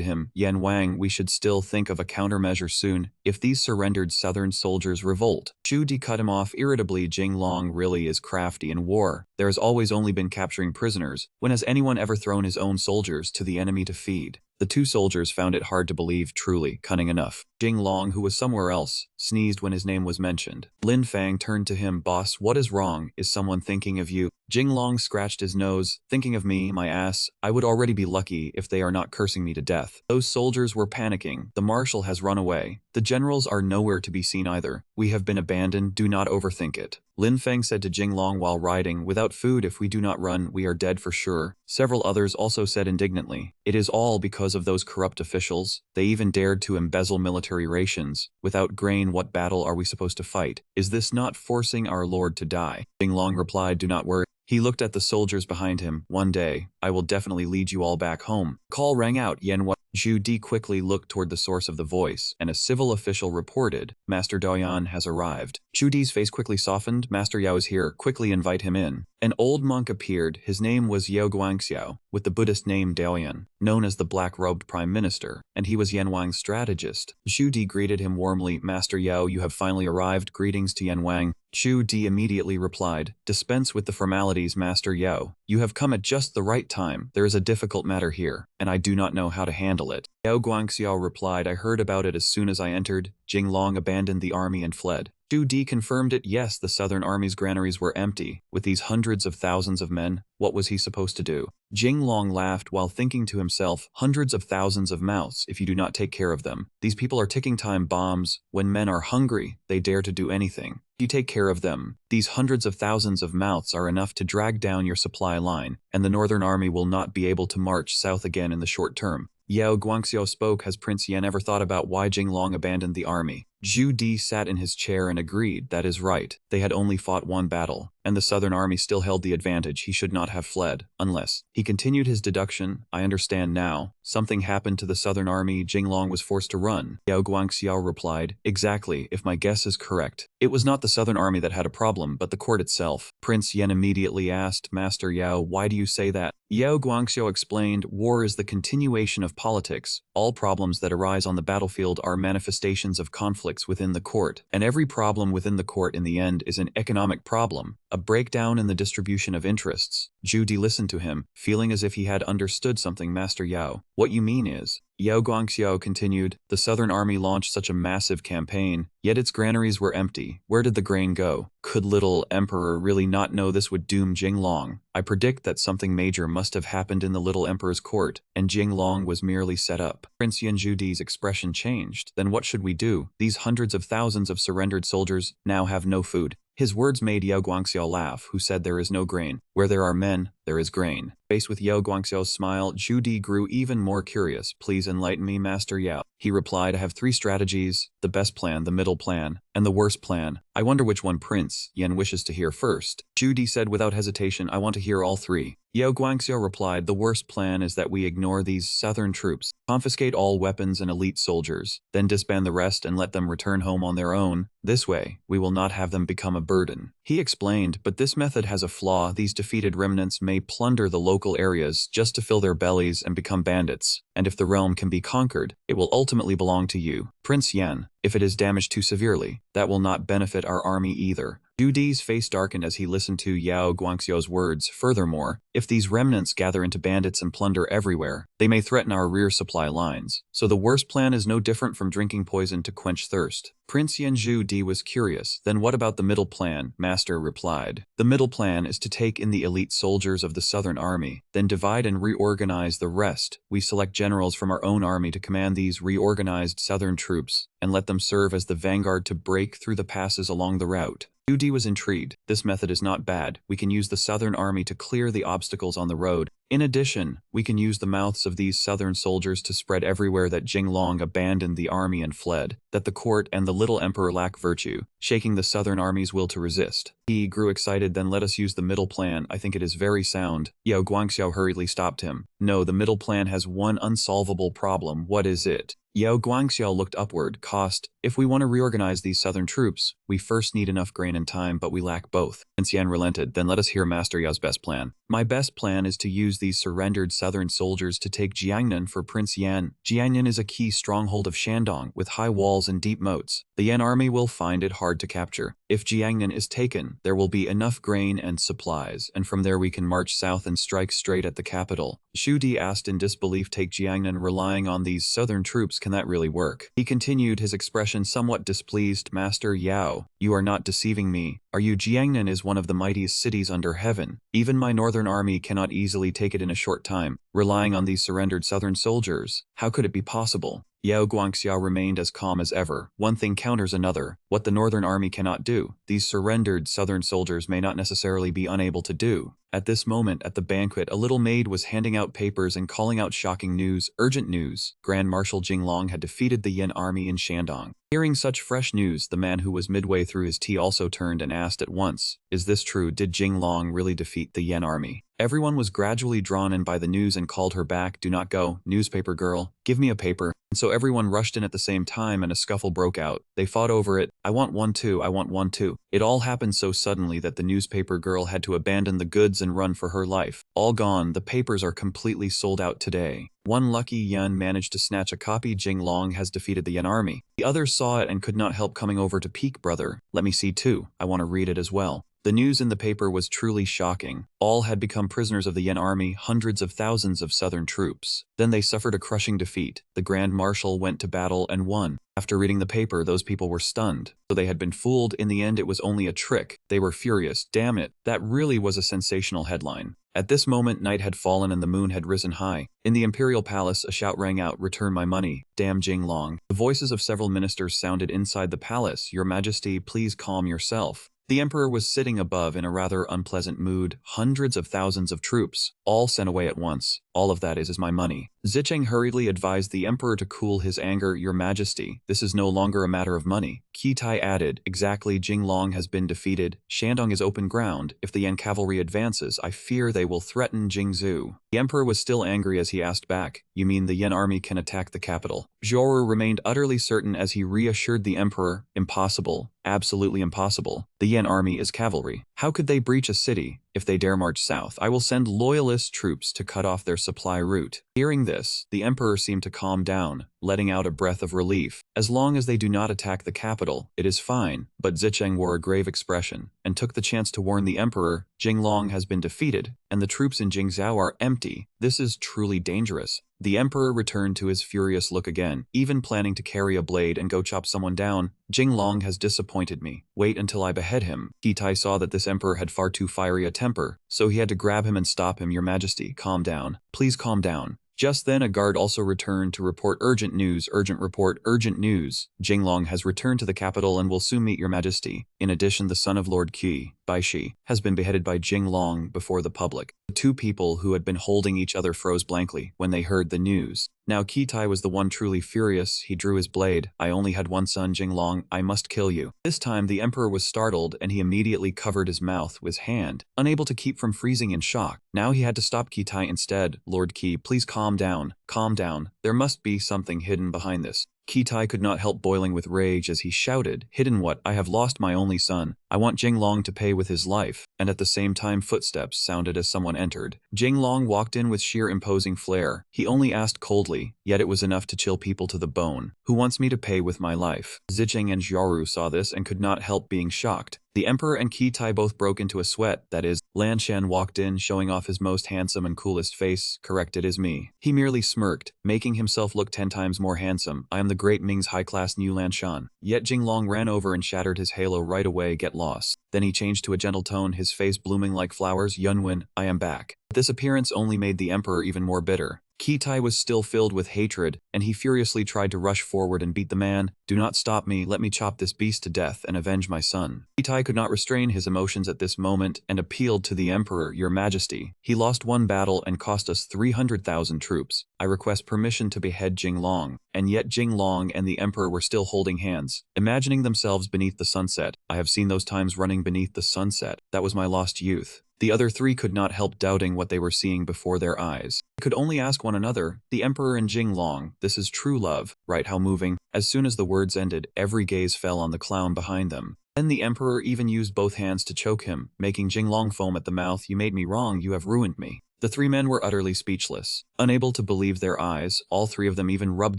him, Yan Wang, we should still think of a countermeasure soon, if these surrendered southern soldiers revolt. Zhu Dai cut him off irritably. Jinglong really is crafty in war. There has always only been capturing prisoners. When has anyone ever thrown his own soldiers to the enemy to feed? The two soldiers found it hard to believe, truly, cunning enough. Jinglong, who was somewhere else, sneezed when his name was mentioned. Lin Fang turned to him, boss, what is wrong? Is someone thinking of you? Jinglong scratched his nose, thinking of me, my ass. I would already be lucky if they are not cursing me to death. Those soldiers were panicking. The marshal has run away. The generals are nowhere to be seen either. We have been abandoned, do not overthink it. Lin Fang said to Jinglong while riding, without food, if we do not run, we are dead for sure. Several others also said indignantly, it is all because of those corrupt officials. They even dared to embezzle military rations. Without grain, what battle are we supposed to fight? Is this not forcing our lord to die? Jinglong replied, do not worry. He looked at the soldiers behind him. One day, I will definitely lead you all back home. Call rang out. Yan Zhu Dai quickly looked toward the source of the voice, and a civil official reported, Master Daoyan has arrived. Zhu Dai's face quickly softened. Master Yao is here. Quickly invite him in. An old monk appeared. His name was Yao Guangxiao, with the Buddhist name Daoyan, known as the Black-Robed Prime Minister, and he was Yan Wang's strategist. Zhu Dai greeted him warmly. Master Yao, you have finally arrived. Greetings to Yan Wang. Zhu Dai immediately replied, dispense with the formalities, Master Yao. You have come at just the right time. There is a difficult matter here, and I do not know how to handle it. Yao Guangxiao replied, I heard about it as soon as I entered. Jinglong abandoned the army and fled. Zhu Dai confirmed it. Yes, the Southern Army's granaries were empty. With these hundreds of thousands of men, what was he supposed to do? Jinglong laughed while thinking to himself, hundreds of thousands of mouths if you do not take care of them. These people are ticking time bombs. When men are hungry, they dare to do anything. If you take care of them, these hundreds of thousands of mouths are enough to drag down your supply line, and the Northern Army will not be able to march south again in the short term. Yao Guangxiao spoke. Has Prince Yan ever thought about why Jinglong abandoned the army? Zhu Dai sat in his chair and agreed, that is right. They had only fought one battle, and the Southern Army still held the advantage. He should not have fled, unless. He continued his deduction. I understand now. Something happened to the Southern Army. Jinglong was forced to run. Yao Guangxiao replied, exactly, if my guess is correct. It was not the Southern Army that had a problem, but the court itself. Prince Yan immediately asked, Master Yao, why do you say that? Yao Guangxiao explained, war is the continuation of politics. All problems that arise on the battlefield are manifestations of conflicts within the court, and every problem within the court in the end is an economic problem, a breakdown in the distribution of interests. Zhu Dai listened to him, feeling as if he had understood something. Master Yao, what you mean is, Yao Guangxiao continued, the Southern Army launched such a massive campaign, yet its granaries were empty. Where did the grain go? Could little Emperor really not know this would doom Jinglong? I predict that something major must have happened in the little Emperor's court, and Jinglong was merely set up. Prince Yanjudi's expression changed. Then what should we do? These hundreds of thousands of surrendered soldiers now have no food. His words made Yao Guangxiao laugh, who said there is no grain. Where there are men, there is grain. Faced with Yao Guangxiao's smile, Zhu Di grew even more curious. Please enlighten me, Master Yao. He replied, I have 3 strategies, the best plan, the middle plan, and the worst plan. I wonder which one Prince Yan wishes to hear first. Zhu Di said without hesitation, I want to hear all 3. Yao Guangxiao replied, the worst plan is that we ignore these southern troops, confiscate all weapons and elite soldiers, then disband the rest and let them return home on their own. This way, we will not have them become a burden. He explained, but this method has a flaw. These defeated remnants may plunder the local areas just to fill their bellies and become bandits, and if the realm can be conquered, it will ultimately belong to you, Prince Yan. If it is damaged too severely, that will not benefit our army either. Zhu Di's face darkened as he listened to Yao Guangxiao's words. Furthermore, if these remnants gather into bandits and plunder everywhere, they may threaten our rear supply lines. So the worst plan is no different from drinking poison to quench thirst. Prince Zhu Di was curious. Then what about the middle plan? Master replied. The middle plan is to take in the elite soldiers of the Southern Army, then divide and reorganize the rest. We select generals from our own army to command these reorganized Southern troops, and let them serve as the vanguard to break through the passes along the route. Zhu Di was intrigued. This method is not bad. We can use the Southern Army to clear the obstacles on the road. In addition, we can use the mouths of these Southern soldiers to spread everywhere that Jinglong abandoned the army and fled, that the court and the little emperor lack virtue, shaking the Southern Army's will to resist. He grew excited. Then let us use the middle plan. I think it is very sound. Yao Guangxiao hurriedly stopped him. No, the middle plan has one unsolvable problem. What is it? Yao Guangxiao looked upward. Cost. If we want to reorganize these southern troops, we first need enough grain and time, but we lack both. Prince Yan relented. Then let us hear Master Yao's best plan. My best plan is to use these surrendered southern soldiers to take Jiangnan for Prince Yan. Jiangnan is a key stronghold of Shandong, with high walls and deep moats. The Yan army will find it hard to capture. If Jiangnan is taken, there will be enough grain and supplies, and from there we can march south and strike straight at the capital. Zhu Di asked in disbelief, take Jiangnan relying on these southern troops, can that really work? He continued, his expression somewhat displeased. Master Yao, you are not deceiving me, are you? Jiangnan is one of the mightiest cities under heaven. Even my northern army cannot easily take it in a short time, relying on these surrendered southern soldiers. How could it be possible? Yao Guangxiao remained as calm as ever. One thing counters another. What the northern army cannot do, these surrendered southern soldiers may not necessarily be unable to do. At this moment at the banquet, a little maid was handing out papers and calling out shocking news. Urgent news. Grand Marshal Jinglong had defeated the Yan army in Shandong. Hearing such fresh news, the man who was midway through his tea also turned and asked at once, is this true? Did Jinglong really defeat the Yan army? Everyone was gradually drawn in by the news and called her back. Do not go, newspaper girl, give me a paper. And so everyone rushed in at the same time and a scuffle broke out. They fought over it. I want one too, I want one too. It all happened so suddenly that the newspaper girl had to abandon the goods and run for her life. All gone, the papers are completely sold out today. One lucky Yan managed to snatch a copy. Jinglong has defeated the Yan army. The others saw it and could not help coming over to peek. Brother, let me see too, I want to read it as well. The news in the paper was truly shocking. All had become prisoners of the Yan army, hundreds of thousands of southern troops. Then they suffered a crushing defeat. The Grand Marshal went to battle and won. After reading the paper, those people were stunned. So they had been fooled. In the end, it was only a trick. They were furious. Damn it, that really was a sensational headline. At this moment, night had fallen and the moon had risen high. In the imperial palace, a shout rang out, return my money. Damn Jinglong. The voices of several ministers sounded inside the palace. Your Majesty, please calm yourself. The emperor was sitting above in a rather unpleasant mood. Hundreds of thousands of troops, all sent away at once. All of that is my money. Zicheng hurriedly advised the emperor to cool his anger. Your Majesty, this is no longer a matter of money. Qitai added, exactly, Jinglong has been defeated. Shandong is open ground. If the Yan cavalry advances, I fear they will threaten Jingzhou. The emperor was still angry as he asked back, you mean the Yan army can attack the capital? Zhou remained utterly certain as he reassured the emperor, impossible. Absolutely impossible. The Yan army is cavalry. How could they breach a city? If they dare march south, I will send loyalist troops to cut off their supply route. Hearing this, the emperor seemed to calm down. letting out a breath of relief. As long as they do not attack the capital, it is fine. But Zicheng wore a grave expression and took the chance to warn the emperor, Jinglong has been defeated, and the troops in Jingzhou are empty. This is truly dangerous. The emperor returned to his furious look again, even planning to carry a blade and go chop someone down. Jinglong has disappointed me. Wait until I behead him. Kitai saw that this emperor had far too fiery a temper, so he had to grab him and stop him. Your Majesty, calm down. Please calm down. Just then a guard also returned to report urgent news, urgent report, urgent news. Jinglong has returned to the capital and will soon meet your Majesty. In addition, the son of Lord Qi, Baishi, has been beheaded by Jinglong before the public. The two people who had been holding each other froze blankly when they heard the news. Now Kitai was the one truly furious. He drew his blade. I only had one son, Jinglong. I must kill you. This time the emperor was startled and he immediately covered his mouth with his hand, unable to keep from freezing in shock. Now he had to stop Kitai instead. Lord Qi, please calm down. Calm down. There must be something hidden behind this. Kitai could not help boiling with rage as he shouted, hidden what? I have lost my only son. I want Jinglong to pay with his life. And at the same time footsteps sounded as someone entered. Jinglong walked in with sheer imposing flair. He only asked coldly, yet it was enough to chill people to the bone. Who wants me to pay with my life? Zicheng and Xiaoru saw this and could not help being shocked. The emperor and Kitai both broke into a sweat. That is, Lan Shan walked in showing off his most handsome and coolest face. Correct, it is me. He merely smirked, making himself look 10 times more handsome. I am the great Ming's high-class new Lan Shan. Yet Jinglong ran over and shattered his halo right away. Get lost. Then he changed to a gentle tone, his face blooming like flowers. Yunwen, I am back. This appearance only made the emperor even more bitter. Kitai was still filled with hatred, and he furiously tried to rush forward and beat the man. Do not stop me, let me chop this beast to death and avenge my son. Kitai could not restrain his emotions at this moment and appealed to the emperor, Your Majesty. He lost one battle and cost us 300,000 troops. I request permission to behead Jinglong. And yet Jinglong and the emperor were still holding hands, imagining themselves beneath the sunset. I have seen those times running beneath the sunset. That was my lost youth. The other three could not help doubting what they were seeing before their eyes. They could only ask one another, the emperor and Jinglong, this is true love, right? How moving. As soon as the words ended, every gaze fell on the clown behind them. Then the emperor even used both hands to choke him, making Jinglong foam at the mouth. You made me wrong, you have ruined me. The three men were utterly speechless, unable to believe their eyes. All three of them even rubbed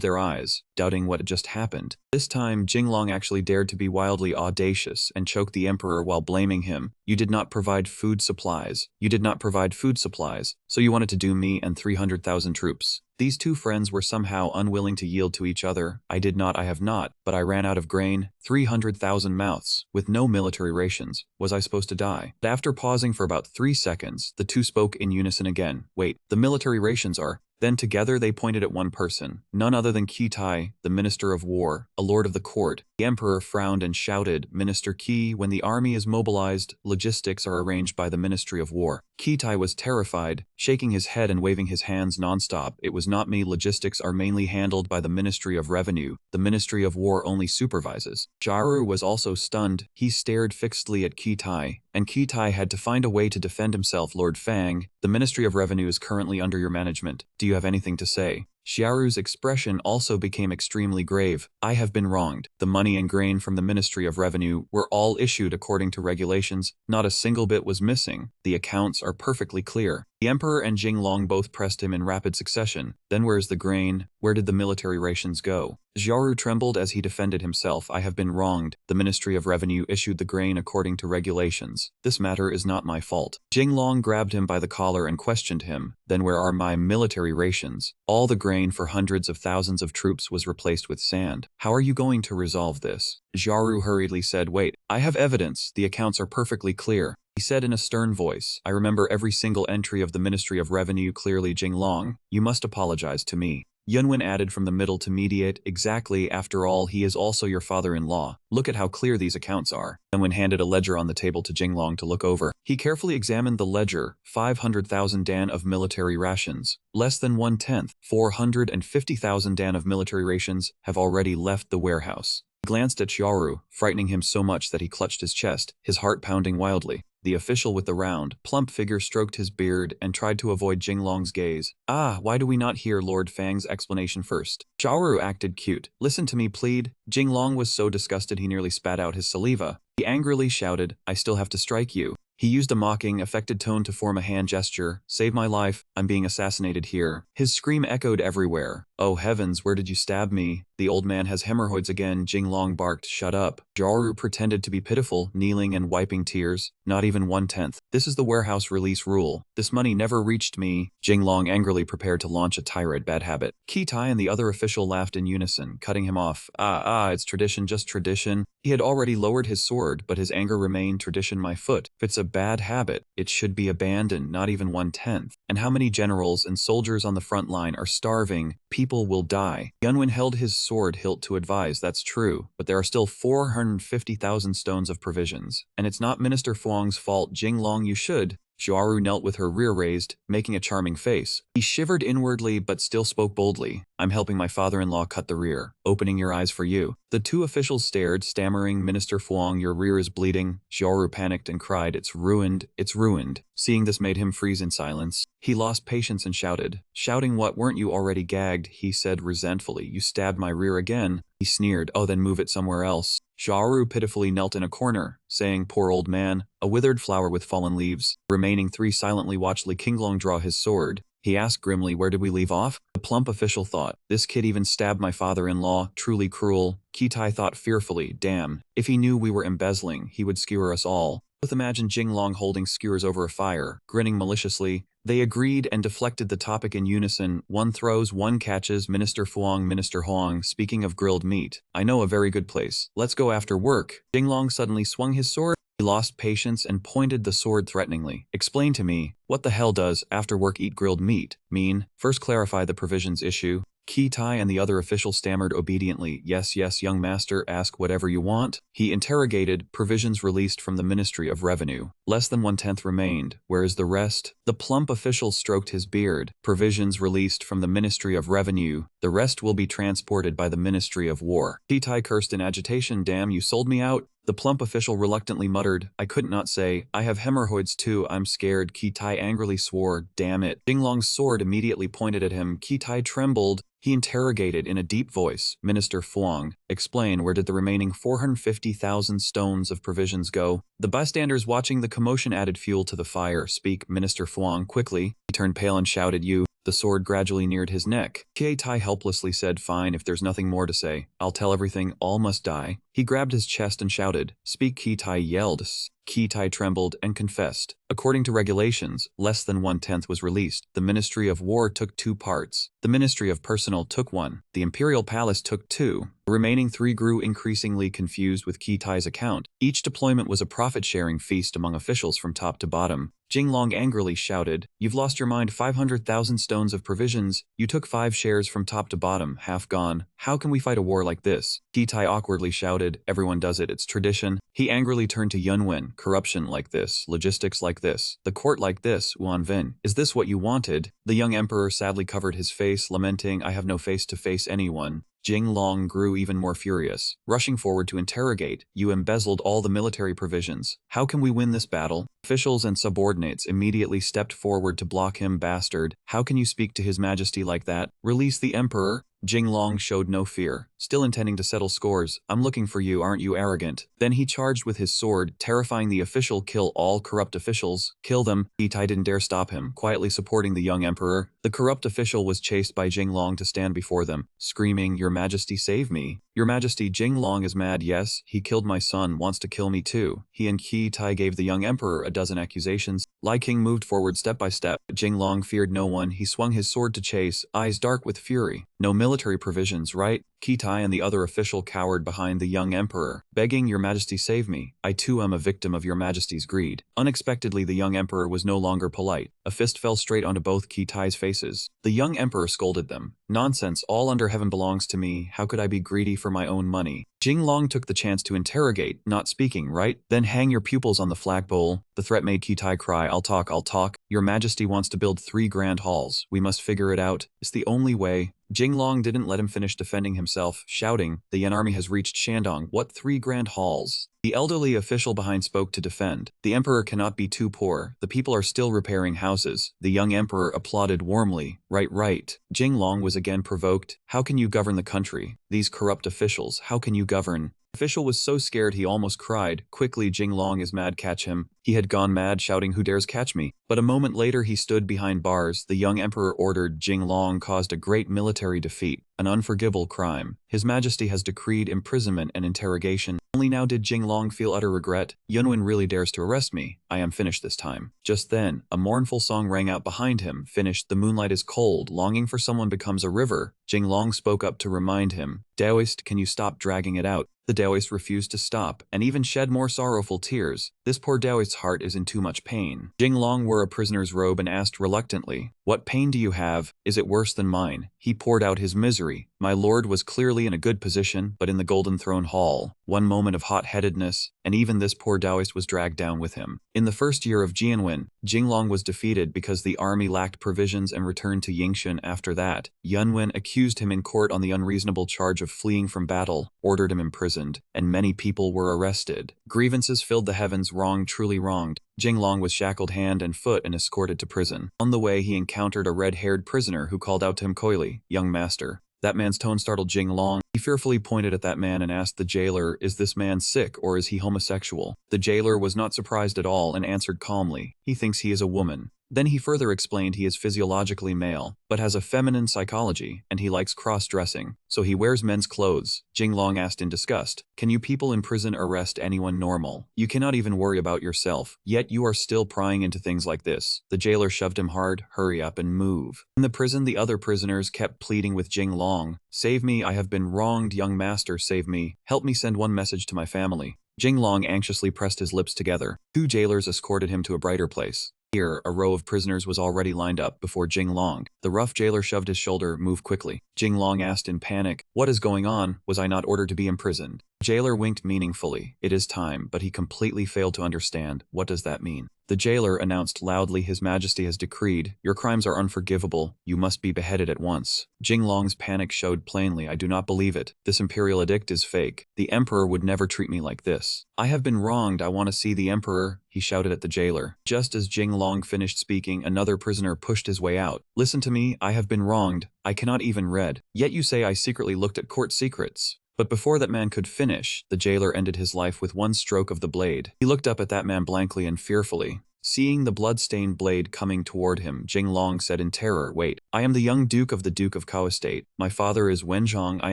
their eyes, doubting what had just happened. This time, Jinglong actually dared to be wildly audacious and choked the emperor while blaming him. You did not provide food supplies. You did not provide food supplies, so you wanted to do me and 300,000 troops. These two friends were somehow unwilling to yield to each other. I did not, I have not, but I ran out of grain, 300,000 mouths, with no military rations. Was I supposed to die? But after pausing for about 3 seconds, the two spoke in unison again. Wait, the military rations are... Then together they pointed at one person, none other than Kitai, the Minister of War, a lord of the court. The emperor frowned and shouted, Minister Qi, when the army is mobilized, logistics are arranged by the Ministry of War. Kitai was terrified, shaking his head and waving his hands nonstop. It was not me. Logistics are mainly handled by the Ministry of Revenue. The Ministry of War only supervises. Jaru was also stunned. He stared fixedly at Kitai, and Kitai had to find a way to defend himself. Lord Fang, the Ministry of Revenue is currently under your management. Do you have anything to say? Xiaoru's expression also became extremely grave. I have been wronged. The money and grain from the Ministry of Revenue were all issued according to regulations. Not a single bit was missing. The accounts are perfectly clear. The emperor and Jinglong both pressed him in rapid succession. Then where's the grain? Where did the military rations go? Xiaoru trembled as he defended himself. I have been wronged. The Ministry of Revenue issued the grain according to regulations. This matter is not my fault. Jinglong grabbed him by the collar and questioned him. Then where are my military rations? All the grain for hundreds of thousands of troops was replaced with sand. How are you going to resolve this? Xiaoru hurriedly said, wait, I have evidence. The accounts are perfectly clear. He said in a stern voice, I remember every single entry of the Ministry of Revenue clearly. Jinglong, you must apologize to me. Yunwen added from the middle to mediate, exactly, after all, he is also your father-in-law. Look at how clear these accounts are. Yunwen handed a ledger on the table to Jinglong to look over. He carefully examined the ledger, 500,000 dan of military rations. Less than 1/10, 450,000 dan of military rations have already left the warehouse. He glanced at Xiaoru, frightening him so much that he clutched his chest, his heart pounding wildly. The official with the round, plump figure stroked his beard and tried to avoid Jinglong's gaze. Ah, why do we not hear Lord Fang's explanation first? Xiaoru acted cute. Listen to me, plead. Jinglong was so disgusted he nearly spat out his saliva. He angrily shouted, I still have to strike you. He used a mocking, affected tone to form a hand gesture. Save my life, I'm being assassinated here. His scream echoed everywhere. Oh heavens, where did you stab me? The old man has hemorrhoids again, Jinglong barked. Shut up. Jaru pretended to be pitiful, kneeling and wiping tears. Not even 1/10. This is the warehouse release rule. This money never reached me. Jinglong angrily prepared to launch a tirade. Bad habit. Kitai and the other official laughed in unison, cutting him off. It's tradition, just tradition. He had already lowered his sword, but his anger remained. Tradition, my foot. If it's a bad habit, it should be abandoned, not even 1/10. And how many generals and soldiers on the front line are starving? People will die. Yunwen held his sword hilt to advise. That's true, but there are still 450,000 stones of provisions. And it's not Minister Fuang's fault. Jinglong, you should. Xiaoru knelt with her rear raised, making a charming face. He shivered inwardly but still spoke boldly. I'm helping my father-in-law cut the rear. Opening your eyes for you. The two officials stared, stammering, Minister Fuang, your rear is bleeding. Xiaoru panicked and cried, it's ruined, it's ruined. Seeing this made him freeze in silence. He lost patience and shouted. Shouting what, weren't you already gagged? He said resentfully. You stabbed my rear again. He sneered, oh then move it somewhere else. Xiaoru pitifully knelt in a corner, saying, poor old man, a withered flower with fallen leaves. Remaining three silently watched Li Qinglong draw his sword. He asked grimly, where did we leave off? The plump official thought, this kid even stabbed my father-in-law, truly cruel. Kitai thought fearfully, damn, if he knew we were embezzling, he would skewer us all. Both imagined Jinglong holding skewers over a fire, grinning maliciously. They agreed and deflected the topic in unison. One throws, one catches. Minister Fuang, Minister Huang, speaking of grilled meat. I know a very good place. Let's go after work. Jinglong suddenly swung his sword. He lost patience and pointed the sword threateningly. Explain to me, what the hell does after work eat grilled meat mean? First clarify the provisions issue. Kitai and the other official stammered obediently. Yes, yes, young master, ask whatever you want. He interrogated. Provisions released from the Ministry of Revenue. Less than 1/10 remained. Where is the rest? The plump official stroked his beard. Provisions released from the Ministry of Revenue. The rest will be transported by the Ministry of War. Kitai cursed in agitation. Damn, you sold me out. The plump official reluctantly muttered, I could not say, I have hemorrhoids too, I'm scared. Kitai angrily swore, damn it. Jinglong's sword immediately pointed at him. Kitai trembled. He interrogated in a deep voice, Minister Fuang, explain where did the remaining 450,000 stones of provisions go? The bystanders watching the commotion added fuel to the fire. Speak, Minister Fuang, quickly. He turned pale and shouted, you. The sword gradually neared his neck. Kitai helplessly said, fine, if there's nothing more to say. I'll tell everything, all must die. He grabbed his chest and shouted. Speak, Kitai yelled. Kitai trembled and confessed. According to regulations, less than 1/10 was released. The Ministry of War took 2 parts. The Ministry of Personnel took 1. The Imperial Palace took 2. The remaining 3 grew increasingly confused with Kitai's account. Each deployment was a profit-sharing feast among officials from top to bottom. Jinglong angrily shouted, you've lost your mind, 500,000 stones of provisions. You took 5 shares from top to bottom, half gone. How can we fight a war like this? Kitai awkwardly shouted, everyone does it, it's tradition. He angrily turned to Yunwen, corruption like this, logistics like this, the court like this, Wanvin. Is this what you wanted? The young emperor sadly covered his face, lamenting, I have no face to face anyone. Jinglong grew even more furious, rushing forward to interrogate, you embezzled all the military provisions. How can we win this battle? Officials and subordinates immediately stepped forward to block him. Bastard, how can you speak to His Majesty like that? Release the emperor. Jinglong showed no fear, still intending to settle scores. I'm looking for you, aren't you arrogant? Then he charged with his sword, terrifying the official. Kill all corrupt officials. Kill them. Kitai didn't dare stop him, quietly supporting the young emperor. The corrupt official was chased by Jinglong to stand before them, screaming, Your Majesty, save me. Your Majesty, Jinglong is mad, yes, he killed my son, wants to kill me too. He and Kitai gave the young emperor a dozen accusations. Lai King moved forward step by step. Jinglong feared no one. He swung his sword to chase, eyes dark with fury. No military provisions, right? Kitai and the other official cowered behind the young emperor, begging, Your Majesty, save me. I too am a victim of Your Majesty's greed. Unexpectedly, the young emperor was no longer polite. A fist fell straight onto both Kitai's faces. The young emperor scolded them. Nonsense, all under heaven belongs to me. How could I be greedy for my own money? Jinglong took the chance to interrogate, not speaking, right? Then hang your pupils on the flagpole. The threat made Kitai cry, I'll talk, I'll talk. Your Majesty wants to build 3 grand halls. We must figure it out. It's the only way. Jinglong didn't let him finish defending himself, shouting, the Yan army has reached Shandong. What 3 grand halls? The elderly official behind spoke to defend. The emperor cannot be too poor. The people are still repairing houses. The young emperor applauded warmly. Right, right. Jinglong was again provoked. How can you govern the country? These corrupt officials, how can you govern? The official was so scared he almost cried. Quickly, Jinglong is mad, catch him. He had gone mad, shouting, "Who dares catch me?" But a moment later he stood behind bars. The young emperor ordered Jinglong caused a great military defeat, an unforgivable crime. His Majesty has decreed imprisonment and interrogation. Only now did Jinglong feel utter regret. Yunwen really dares to arrest me. I am finished this time. Just then, a mournful song rang out behind him. Finished. The moonlight is cold. Longing for someone becomes a river. Jinglong spoke up to remind him. Daoist, can you stop dragging it out? The Daoist refused to stop, and even shed more sorrowful tears. This poor Daoist's heart is in too much pain. Jinglong wore a prisoner's robe and asked reluctantly, "What pain do you have? Is it worse than mine?" He poured out his misery. My lord was clearly in a good position, but in the Golden Throne Hall, one moment of hot-headedness, and even this poor Daoist was dragged down with him. In the first year of Jianwen, Jinglong was defeated because the army lacked provisions and returned to Yingshan after that. Yunwen accused him in court on the unreasonable charge of fleeing from battle, ordered him imprisoned, and many people were arrested. Grievances filled the heavens. Wrong, truly wronged. Jinglong was shackled hand and foot and escorted to prison. On the way he encountered a red-haired prisoner who called out to him coyly, "Young master." That man's tone startled Jinglong. He fearfully pointed at that man and asked the jailer, "Is this man sick or is he homosexual?" The jailer was not surprised at all and answered calmly, "He thinks he is a woman." Then he further explained he is physiologically male, but has a feminine psychology, and he likes cross-dressing, so he wears men's clothes. Jinglong asked in disgust, "Can you people in prison arrest anyone normal? You cannot even worry about yourself, yet you are still prying into things like this." The jailer shoved him hard, "Hurry up and move." In the prison, the other prisoners kept pleading with Jinglong, "Save me, I have been wronged, young master, save me. Help me send one message to my family." Jinglong anxiously pressed his lips together. Two jailers escorted him to a brighter place. Here, a row of prisoners was already lined up before Jinglong. The rough jailer shoved his shoulder, "Move quickly." Jinglong asked in panic, "What is going on? Was I not ordered to be imprisoned?" The jailer winked meaningfully. "It is time," but he completely failed to understand. What does that mean? The jailer announced loudly, "His Majesty has decreed. Your crimes are unforgivable. You must be beheaded at once." Jinglong's panic showed plainly. "I do not believe it. This imperial edict is fake. The emperor would never treat me like this. I have been wronged. I want to see the emperor," he shouted at the jailer. Just as Jinglong finished speaking, another prisoner pushed his way out. "Listen to me. I have been wronged. I cannot even read. Yet you say I secretly looked at court secrets." But before that man could finish, the jailer ended his life with one stroke of the blade. He looked up at that man blankly and fearfully. Seeing the blood-stained blade coming toward him, Jinglong said in terror, "Wait, I am the young duke of the Duke of Kao Estate. My father is Wenzhong. I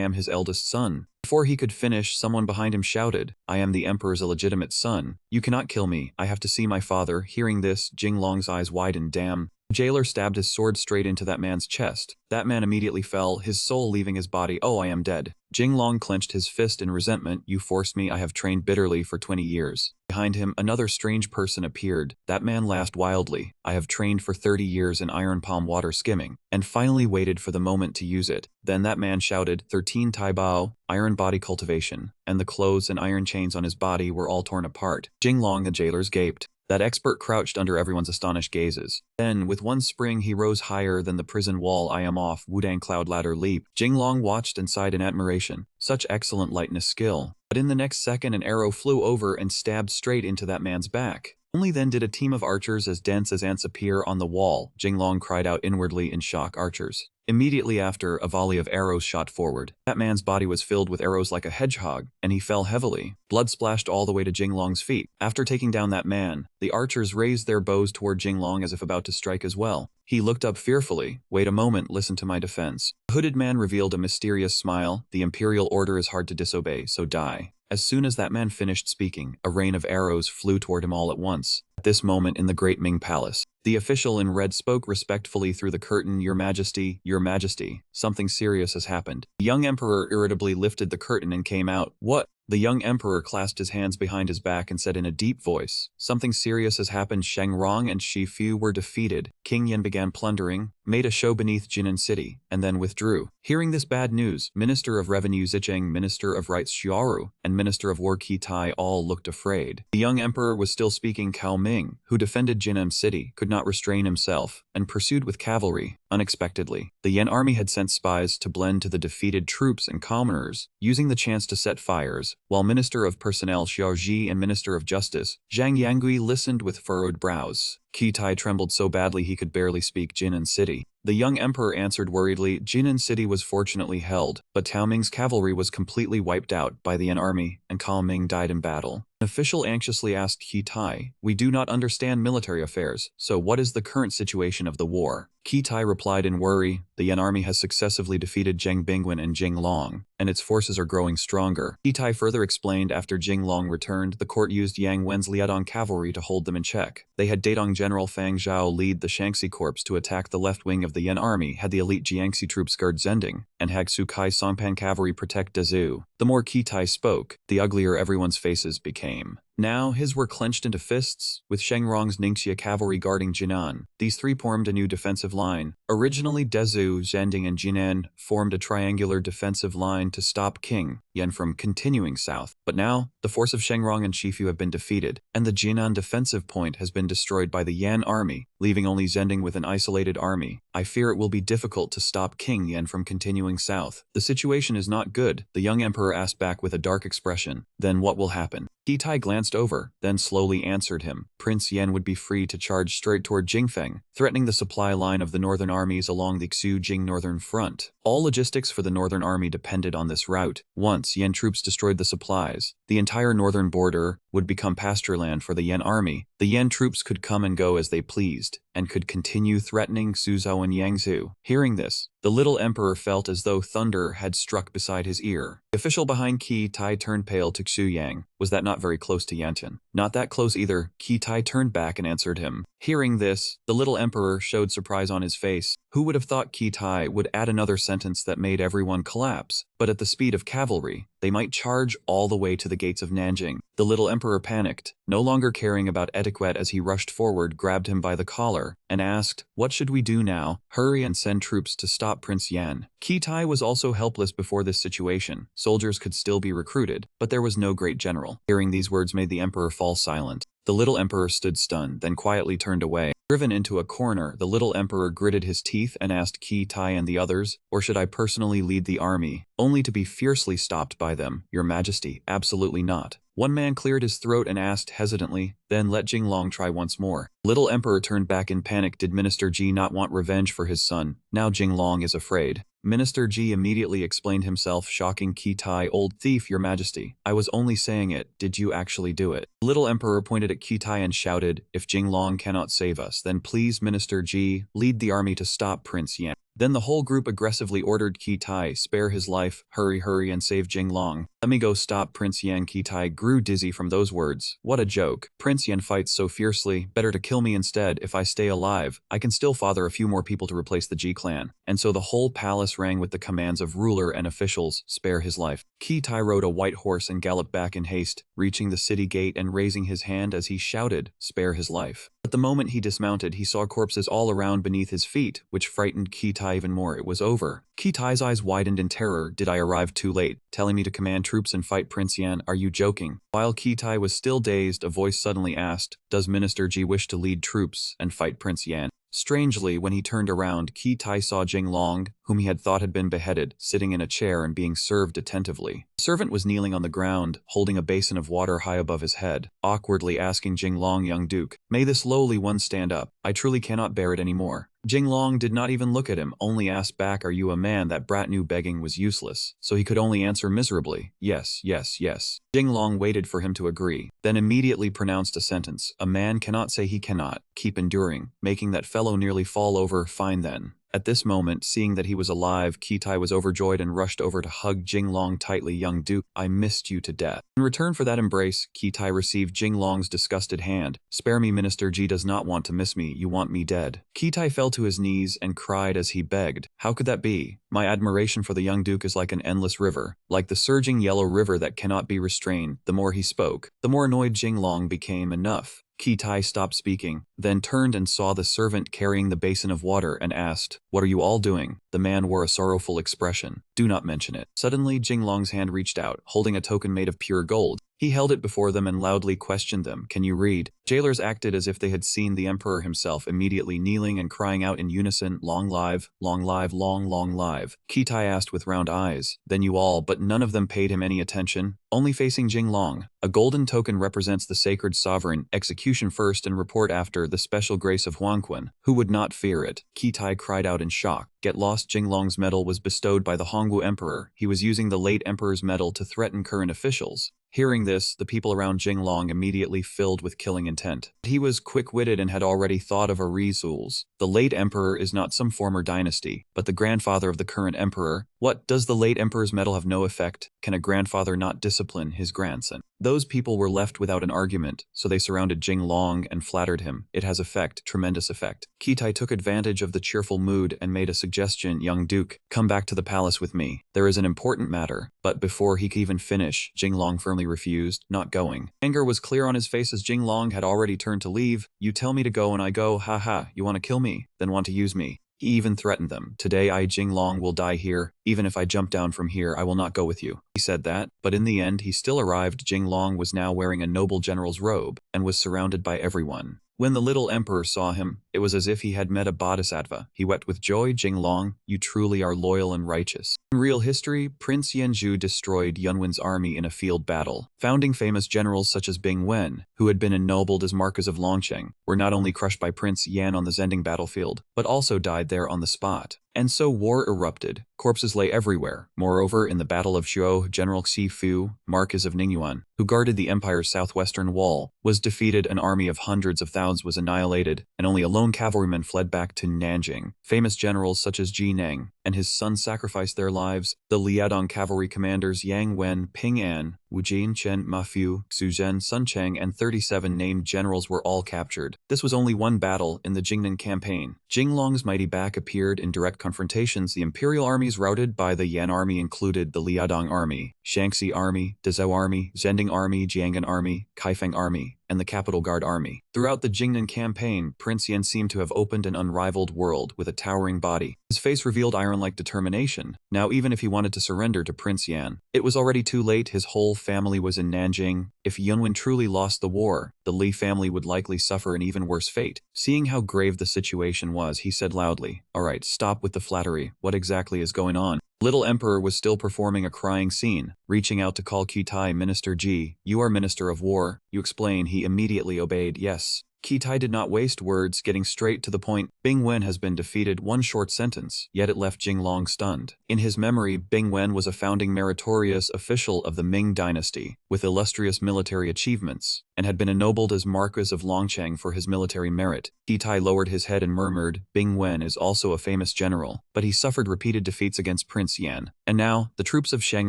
am his eldest son." Before he could finish, someone behind him shouted, "I am the emperor's illegitimate son. You cannot kill me. I have to see my father." Hearing this, Jinglong's eyes widened. "Damn." The jailer stabbed his sword straight into that man's chest. That man immediately fell, his soul leaving his body. "Oh, I am dead." Jinglong clenched his fist in resentment. "You forced me. I have trained bitterly for 20 years. Behind him, another strange person appeared. That man laughed wildly. "I have trained for 30 years in iron palm water skimming, and finally waited for the moment to use it." Then that man shouted, 13 Taibao, iron body cultivation, and the clothes and iron chains on his body were all torn apart. Jinglong, the jailers, gaped. That expert crouched under everyone's astonished gazes. Then, with one spring, he rose higher than the prison wall. "I am off." Wudang cloud ladder leap. Jinglong watched and sighed in admiration. Such excellent lightness skill. But in the next second, an arrow flew over and stabbed straight into that man's back. Only then did a team of archers as dense as ants appear on the wall. Jinglong cried out inwardly in shock, "Archers." Immediately after, a volley of arrows shot forward. That man's body was filled with arrows like a hedgehog, and he fell heavily. Blood splashed all the way to Jinglong's feet. After taking down that man, the archers raised their bows toward Jinglong as if about to strike as well. He looked up fearfully. "Wait a moment, listen to my defense." The hooded man revealed a mysterious smile. "The imperial order is hard to disobey, so die." As soon as that man finished speaking, a rain of arrows flew toward him all at once. At this moment in the great Ming Palace, the official in red spoke respectfully through the curtain, Your Majesty, something serious has happened." The young emperor irritably lifted the curtain and came out. "What?" The young emperor clasped his hands behind his back and said in a deep voice, "Something serious has happened. Sheng Rong and Shi Fu were defeated. King Yin began plundering, made a show beneath Jinan City, and then withdrew." Hearing this bad news, Minister of Revenue Zicheng, Minister of Rights Xiaoru, and Minister of War Qi Tai all looked afraid. The young emperor was still speaking. Cao Ming, who defended Jinan City, could not restrain himself, and pursued with cavalry. Unexpectedly, the Yen army had sent spies to blend to the defeated troops and commoners, using the chance to set fires, while Minister of Personnel Xiao Ji and Minister of Justice, Zhang Yangui, listened with furrowed brows. Qi Tai trembled so badly he could barely speak. Jinan City. The young emperor answered worriedly, "Jinan City was fortunately held, but Tao Ming's cavalry was completely wiped out by the Yen army, and Cao Ming died in battle." An official anxiously asked Qi Tai, "We do not understand military affairs, so what is the current situation of the war?" Qi Tai replied in worry, "The Yan army has successively defeated Zheng Bingwen and Jing Long, and its forces are growing stronger." Qi Tai further explained after Jing Long returned, the court used Yang Wen's Liadong cavalry to hold them in check. They had Datong General Fang Zhao lead the Shaanxi Corps to attack the left wing of the Yan army, had the elite Jiangxi troops guard Zending, and had Su Kai Songpan cavalry protect Dezhou. The more Qi Tai spoke, the uglier everyone's faces became. Now his were clenched into fists, with Shengrong's Ningxia cavalry guarding Jinan. These three formed a new defensive line. Originally Dezhou, Zhending and Jinan formed a triangular defensive line to stop King Yan from continuing south. But now, the force of Shengrong and Shifu have been defeated, and the Jinan defensive point has been destroyed by the Yan army, leaving only Zhending with an isolated army. I fear it will be difficult to stop King Yan from continuing south. The situation is not good, the young emperor asked back with a dark expression. Then what will happen? Qi Tai glanced over, then slowly answered him. Prince Yan would be free to charge straight toward Jingfeng, threatening the supply line of the northern armies along the Xu-Jing northern front. All logistics for the northern army depended on this route. Once Yan troops destroyed the supplies, the entire northern border would become pasture land for the Yan army. The Yan troops could come and go as they pleased, and could continue threatening Suzhou and Yangzhou. Hearing this, the little emperor felt as though thunder had struck beside his ear. The official behind Qi Tai turned pale to Xu Yang. Was that not very close to Yantian? Not that close either. Qi Tai turned back and answered him. Hearing this, the little emperor showed surprise on his face. Who would have thought Qi Tai would add another sentence that made everyone collapse? But at the speed of cavalry, they might charge all the way to the gates of Nanjing. The little emperor panicked, no longer caring about etiquette as he rushed forward, grabbed him by the collar, and asked, "What should we do now? Hurry and send troops to stop Prince Yan." Qi Tai was also helpless before this situation. Soldiers could still be recruited, but there was no great general. Hearing these words made the emperor fall silent. The little emperor stood stunned, then quietly turned away. Driven into a corner, the little emperor gritted his teeth and asked Qi Tai and the others, "Or should I personally lead the army?" Only to be fiercely stopped by them. "Your Majesty, absolutely not." One man cleared his throat and asked hesitantly, "Then let Jinglong try once more." Little emperor turned back in panic. Did Minister Ji not want revenge for his son? Now Jinglong is afraid. Minister Ji immediately explained himself, shocking Qi Tai, "Old thief, Your Majesty. I was only saying it. Did you actually do it?" Little emperor pointed at Qi Tai and shouted, "If Jinglong cannot save us, then please Minister Ji, lead the army to stop Prince Yan." Then the whole group aggressively ordered Qi Tai, "Spare his life, hurry, hurry and save Jinglong. Let me go stop Prince Yan." Qi Tai grew dizzy from those words. What a joke. Prince Yan fights so fiercely, better to kill me instead. If I stay alive, I can still father a few more people to replace the Ji clan. And so the whole palace rang with the commands of ruler and officials, "Spare his life." Qi Tai rode a white horse and galloped back in haste, reaching the city gate and raising his hand as he shouted, "Spare his life." But the moment he dismounted, he saw corpses all around beneath his feet, which frightened Qi Tai even more. It was over. Qi Tai's eyes widened in terror. "Did I arrive too late, telling me to command troops and fight Prince Yan? Are you joking?" While Qi Tai was still dazed, a voice suddenly asked, "Does Minister Ji wish to lead troops and fight Prince Yan?" Strangely, when he turned around, Qi Tai saw Jinglong, whom he had thought had been beheaded, sitting in a chair and being served attentively. The servant was kneeling on the ground, holding a basin of water high above his head, awkwardly asking Jinglong, "Young Duke, may this lowly one stand up? I truly cannot bear it anymore." Jinglong did not even look at him, only asked back, "Are you a man?" That brat knew begging was useless, so he could only answer miserably, "Yes, yes, yes." Jinglong waited for him to agree, then immediately pronounced a sentence, "A man cannot say he cannot. Keep enduring, making that fellow nearly fall over. Fine then." At this moment, seeing that he was alive, Qi Tai was overjoyed and rushed over to hug Jinglong tightly. "Young Duke, I missed you to death." In return for that embrace, Qi Tai received Jinglong's disgusted hand. "Spare me, Minister Ji does not want to miss me. You want me dead." Qi Tai fell to his knees and cried as he begged, "How could that be? My admiration for the young Duke is like an endless river, like the surging yellow river that cannot be restrained." The more he spoke, the more annoyed Jinglong became. Enough. Qi Tai stopped speaking, then turned and saw the servant carrying the basin of water and asked, "What are you all doing?" The man wore a sorrowful expression. "Do not mention it." Suddenly, Jinglong's hand reached out, holding a token made of pure gold. He held it before them and loudly questioned them, "Can you read?" Jailers acted as if they had seen the emperor himself, immediately kneeling and crying out in unison, "Long live, long live, long, long live." Qi Tai asked with round eyes, "Then you all," but none of them paid him any attention, only facing Jinglong. A golden token represents the sacred sovereign, execution first and report after, the special grace of Huangquan. Who would not fear it? Qi Tai cried out in shock. Get lost. Jinglong's medal was bestowed by the Hongwu emperor. He was using the late emperor's medal to threaten current officials. Hearing this, the people around Jinglong immediately filled with killing intent. He was quick-witted and had already thought of a rules. The late emperor is not some former dynasty, but the grandfather of the current emperor. What, does the late emperor's medal have no effect? Can a grandfather not discipline his grandson? Those people were left without an argument, so they surrounded Jinglong and flattered him. It has effect, tremendous effect. Kitai took advantage of the cheerful mood and made a suggestion. Young Duke, come back to the palace with me. There is an important matter. But before he could even finish, Jinglong firmly refused, not going. Anger was clear on his face as Jinglong had already turned to leave. You tell me to go and I go, haha, you want to kill me, then want to use me. He even threatened them. Today I, Jinglong, will die here. Even if I jump down from here, I will not go with you. He said that, but in the end he still arrived. Jinglong was now wearing a noble general's robe, and was surrounded by everyone. When the little emperor saw him, it was as if he had met a bodhisattva. He wept with joy. Jinglong, you truly are loyal and righteous. In real history, Prince Yanzhu destroyed Yunwen's army in a field battle. Founding famous generals such as Bing Wen, who had been ennobled as Marquis of Longcheng, were not only crushed by Prince Yan on the Zending battlefield, but also died there on the spot. And so war erupted. Corpses lay everywhere. Moreover, in the Battle of Shuo, General Xi Fu, Marquis of Ningyuan, who guarded the empire's southwestern wall, was defeated. An army of hundreds of thousands was annihilated, and only a lone cavalryman fled back to Nanjing. Famous generals such as Ji Neng and his son sacrificed their lives. The Liaodong cavalry commanders Yang Wen, Ping An, Wu Jin, Chen Mafu, Xu Zhen, Sun Cheng, and 37 named generals were all captured. This was only one battle in the Jingnan campaign. Jinglong's mighty back appeared in direct confrontations. The imperial armies routed by the Yan army included the Liaodong army, Shaanxi army, Dezhou army, Zending army, Jiangan army, Kaifeng army, and the Capital Guard army. Throughout the Jingnan campaign, Prince Yan seemed to have opened an unrivaled world with a towering body. His face revealed iron-like determination. Now, even if he wanted to surrender to Prince Yan, it was already too late. His whole family was in Nanjing. If Yunwen truly lost the war, the Li family would likely suffer an even worse fate. Seeing how grave the situation was, he said loudly, "All right, stop with the flattery. What exactly is going on?" Little Emperor was still performing a crying scene, reaching out to call Kitai. Minister Ji, you are Minister of War. You explain. He immediately obeyed. Yes. Kitai did not waste words, getting straight to the point. Bing Wen has been defeated. One short sentence, yet it left Jinglong stunned. In his memory, Bing Wen was a founding meritorious official of the Ming dynasty, with illustrious military achievements, and had been ennobled as Marquis of Longcheng for his military merit. Kitai lowered his head and murmured, Bing Wen is also a famous general, but he suffered repeated defeats against Prince Yan. And now, the troops of Sheng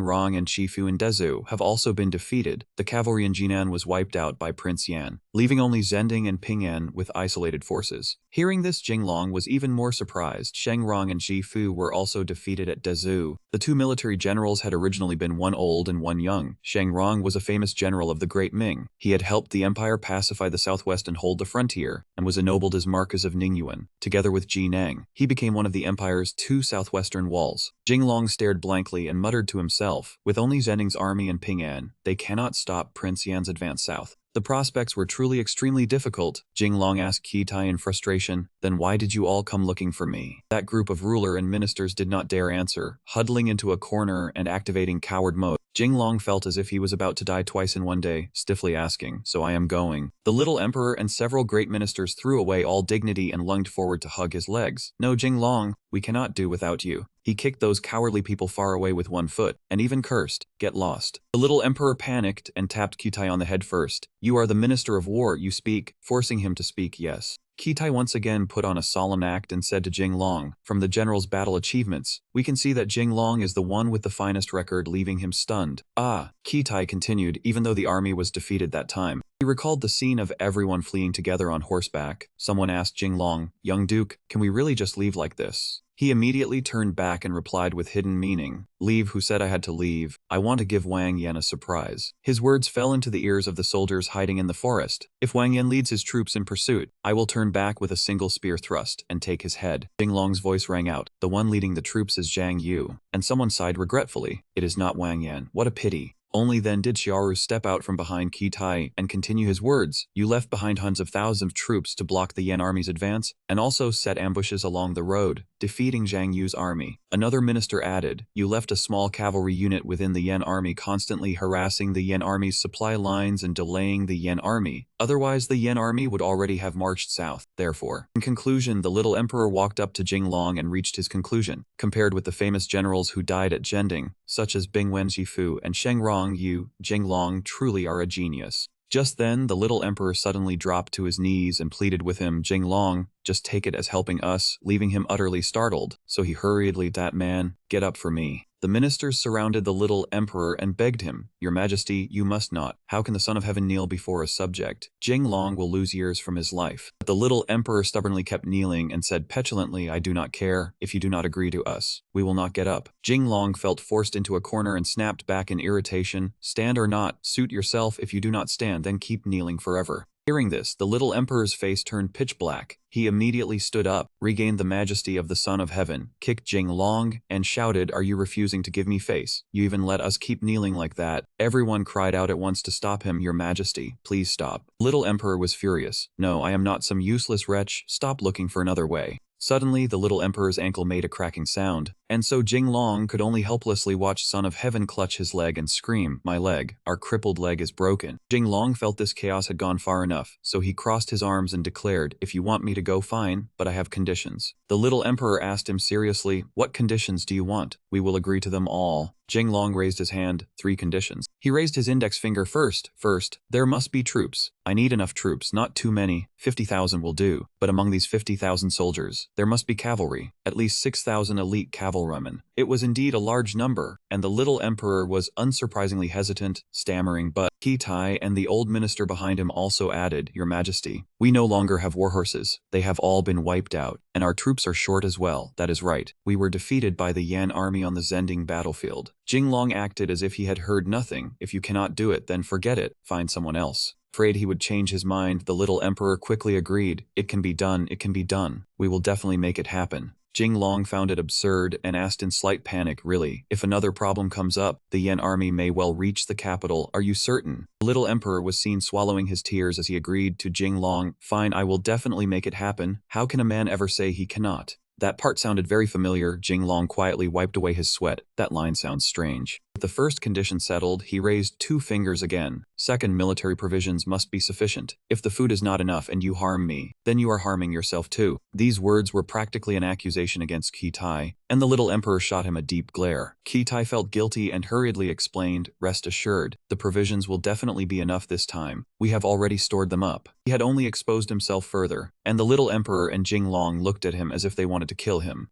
Rong and Chifu and Dezhou have also been defeated. The cavalry in Jinan was wiped out by Prince Yan, leaving only Zending and Ping An with isolated forces. Hearing this, Jinglong was even more surprised. Sheng Rong and Ji Fu were also defeated at Dezhou. The two military generals had originally been one old and one young. Sheng Rong was a famous general of the Great Ming. He had helped the empire pacify the southwest and hold the frontier, and was ennobled as Marquis of Ningyuan. Together with Ji Neng, he became one of the empire's two southwestern walls. Jinglong stared blankly and muttered to himself, with only Zending's army and Ping An, they cannot stop Prince Yan's advance south. The prospects were truly extremely difficult. Jinglong asked Kitai in frustration, then why did you all come looking for me? That group of ruler and ministers did not dare answer, huddling into a corner and activating coward mode. Jinglong felt as if he was about to die twice in one day, stiffly asking, so I am going. The little emperor and several great ministers threw away all dignity and lunged forward to hug his legs. No, Jinglong, we cannot do without you. He kicked those cowardly people far away with one foot, and even cursed, get lost. The little emperor panicked and tapped Kitai on the head first. You are the minister of war, you speak, forcing him to speak yes. Kitai once again put on a solemn act and said to Jinglong, from the general's battle achievements, we can see that Jinglong is the one with the finest record, leaving him stunned. Ah, Kitai continued, even though the army was defeated that time. He recalled the scene of everyone fleeing together on horseback. Someone asked Jinglong, young duke, can we really just leave like this? He immediately turned back and replied with hidden meaning, leave, who said I had to leave? I want to give Wang Yan a surprise. His words fell into the ears of the soldiers hiding in the forest. If Wang Yan leads his troops in pursuit, I will turn back with a single spear thrust and take his head. Jinglong's voice rang out, the one leading the troops is Zhang Yu. And someone sighed regretfully, it is not Wang Yan, what a pity. Only then did Xiaoru step out from behind Kitai and continue his words. You left behind hundreds of thousands of troops to block the Yan army's advance, and also set ambushes along the road, defeating Zhang Yu's army. Another minister added, you left a small cavalry unit within the Yan army constantly harassing the Yan army's supply lines and delaying the Yan army. Otherwise, the Yan army would already have marched south. Therefore, in conclusion, the little emperor walked up to Jinglong and reached his conclusion. Compared with the famous generals who died at Zending, such as Bing Wen Jifu and Sheng Rong, Jinglong, you, Jinglong, truly are a genius. Just then, the little emperor suddenly dropped to his knees and pleaded with him, Jinglong, just take it as helping us, leaving him utterly startled. So he hurriedly, that man, get up for me. The ministers surrounded the little emperor and begged him, Your Majesty, you must not. How can the Son of Heaven kneel before a subject? Jinglong will lose years from his life. But the little emperor stubbornly kept kneeling and said petulantly, I do not care. If you do not agree to us, we will not get up. Jinglong felt forced into a corner and snapped back in irritation, Stand or not, suit yourself. If you do not stand, then keep kneeling forever. Hearing this, the little emperor's face turned pitch black. He immediately stood up, regained the majesty of the Son of Heaven, kicked Jinglong, and shouted, Are you refusing to give me face? You even let us keep kneeling like that? Everyone cried out at once to stop him. Your Majesty, please stop. Little emperor was furious. No, I am not some useless wretch. Stop looking for another way. Suddenly, the little emperor's ankle made a cracking sound, and so Jinglong could only helplessly watch Son of Heaven clutch his leg and scream, My leg, our crippled leg is broken. Jinglong felt this chaos had gone far enough, so he crossed his arms and declared, If you want me to go, fine, but I have conditions. The little emperor asked him seriously, What conditions do you want? We will agree to them all. Jinglong raised his hand, 3 conditions. He raised his index finger first. First, there must be troops. I need enough troops, not too many, 50,000 will do. But among these 50,000 soldiers, there must be cavalry, at least 6,000 elite cavalrymen. It was indeed a large number, and the little emperor was unsurprisingly hesitant, stammering, but Kitai and the old minister behind him also added, Your Majesty, we no longer have war horses. They have all been wiped out, and our troops are short as well. That is right. We were defeated by the Yan army on the Zending battlefield. Jinglong acted as if he had heard nothing. If you cannot do it, then forget it. Find someone else. Afraid he would change his mind, the little emperor quickly agreed, It can be done, it can be done. We will definitely make it happen. Jinglong found it absurd and asked in slight panic, Really, if another problem comes up, the Yan army may well reach the capital. Are you certain? The little emperor was seen swallowing his tears as he agreed to Jinglong, Fine, I will definitely make it happen. How can a man ever say he cannot? That part sounded very familiar. Jinglong quietly wiped away his sweat. That line sounds strange. With the first condition settled, he raised 2 fingers again. Second, military provisions must be sufficient. If the food is not enough and you harm me, then you are harming yourself too. These words were practically an accusation against Kitai, and the little emperor shot him a deep glare. Kitai felt guilty and hurriedly explained, Rest assured, the provisions will definitely be enough this time. We have already stored them up. He had only exposed himself further, and the little emperor and Jinglong looked at him as if they wanted to kill him.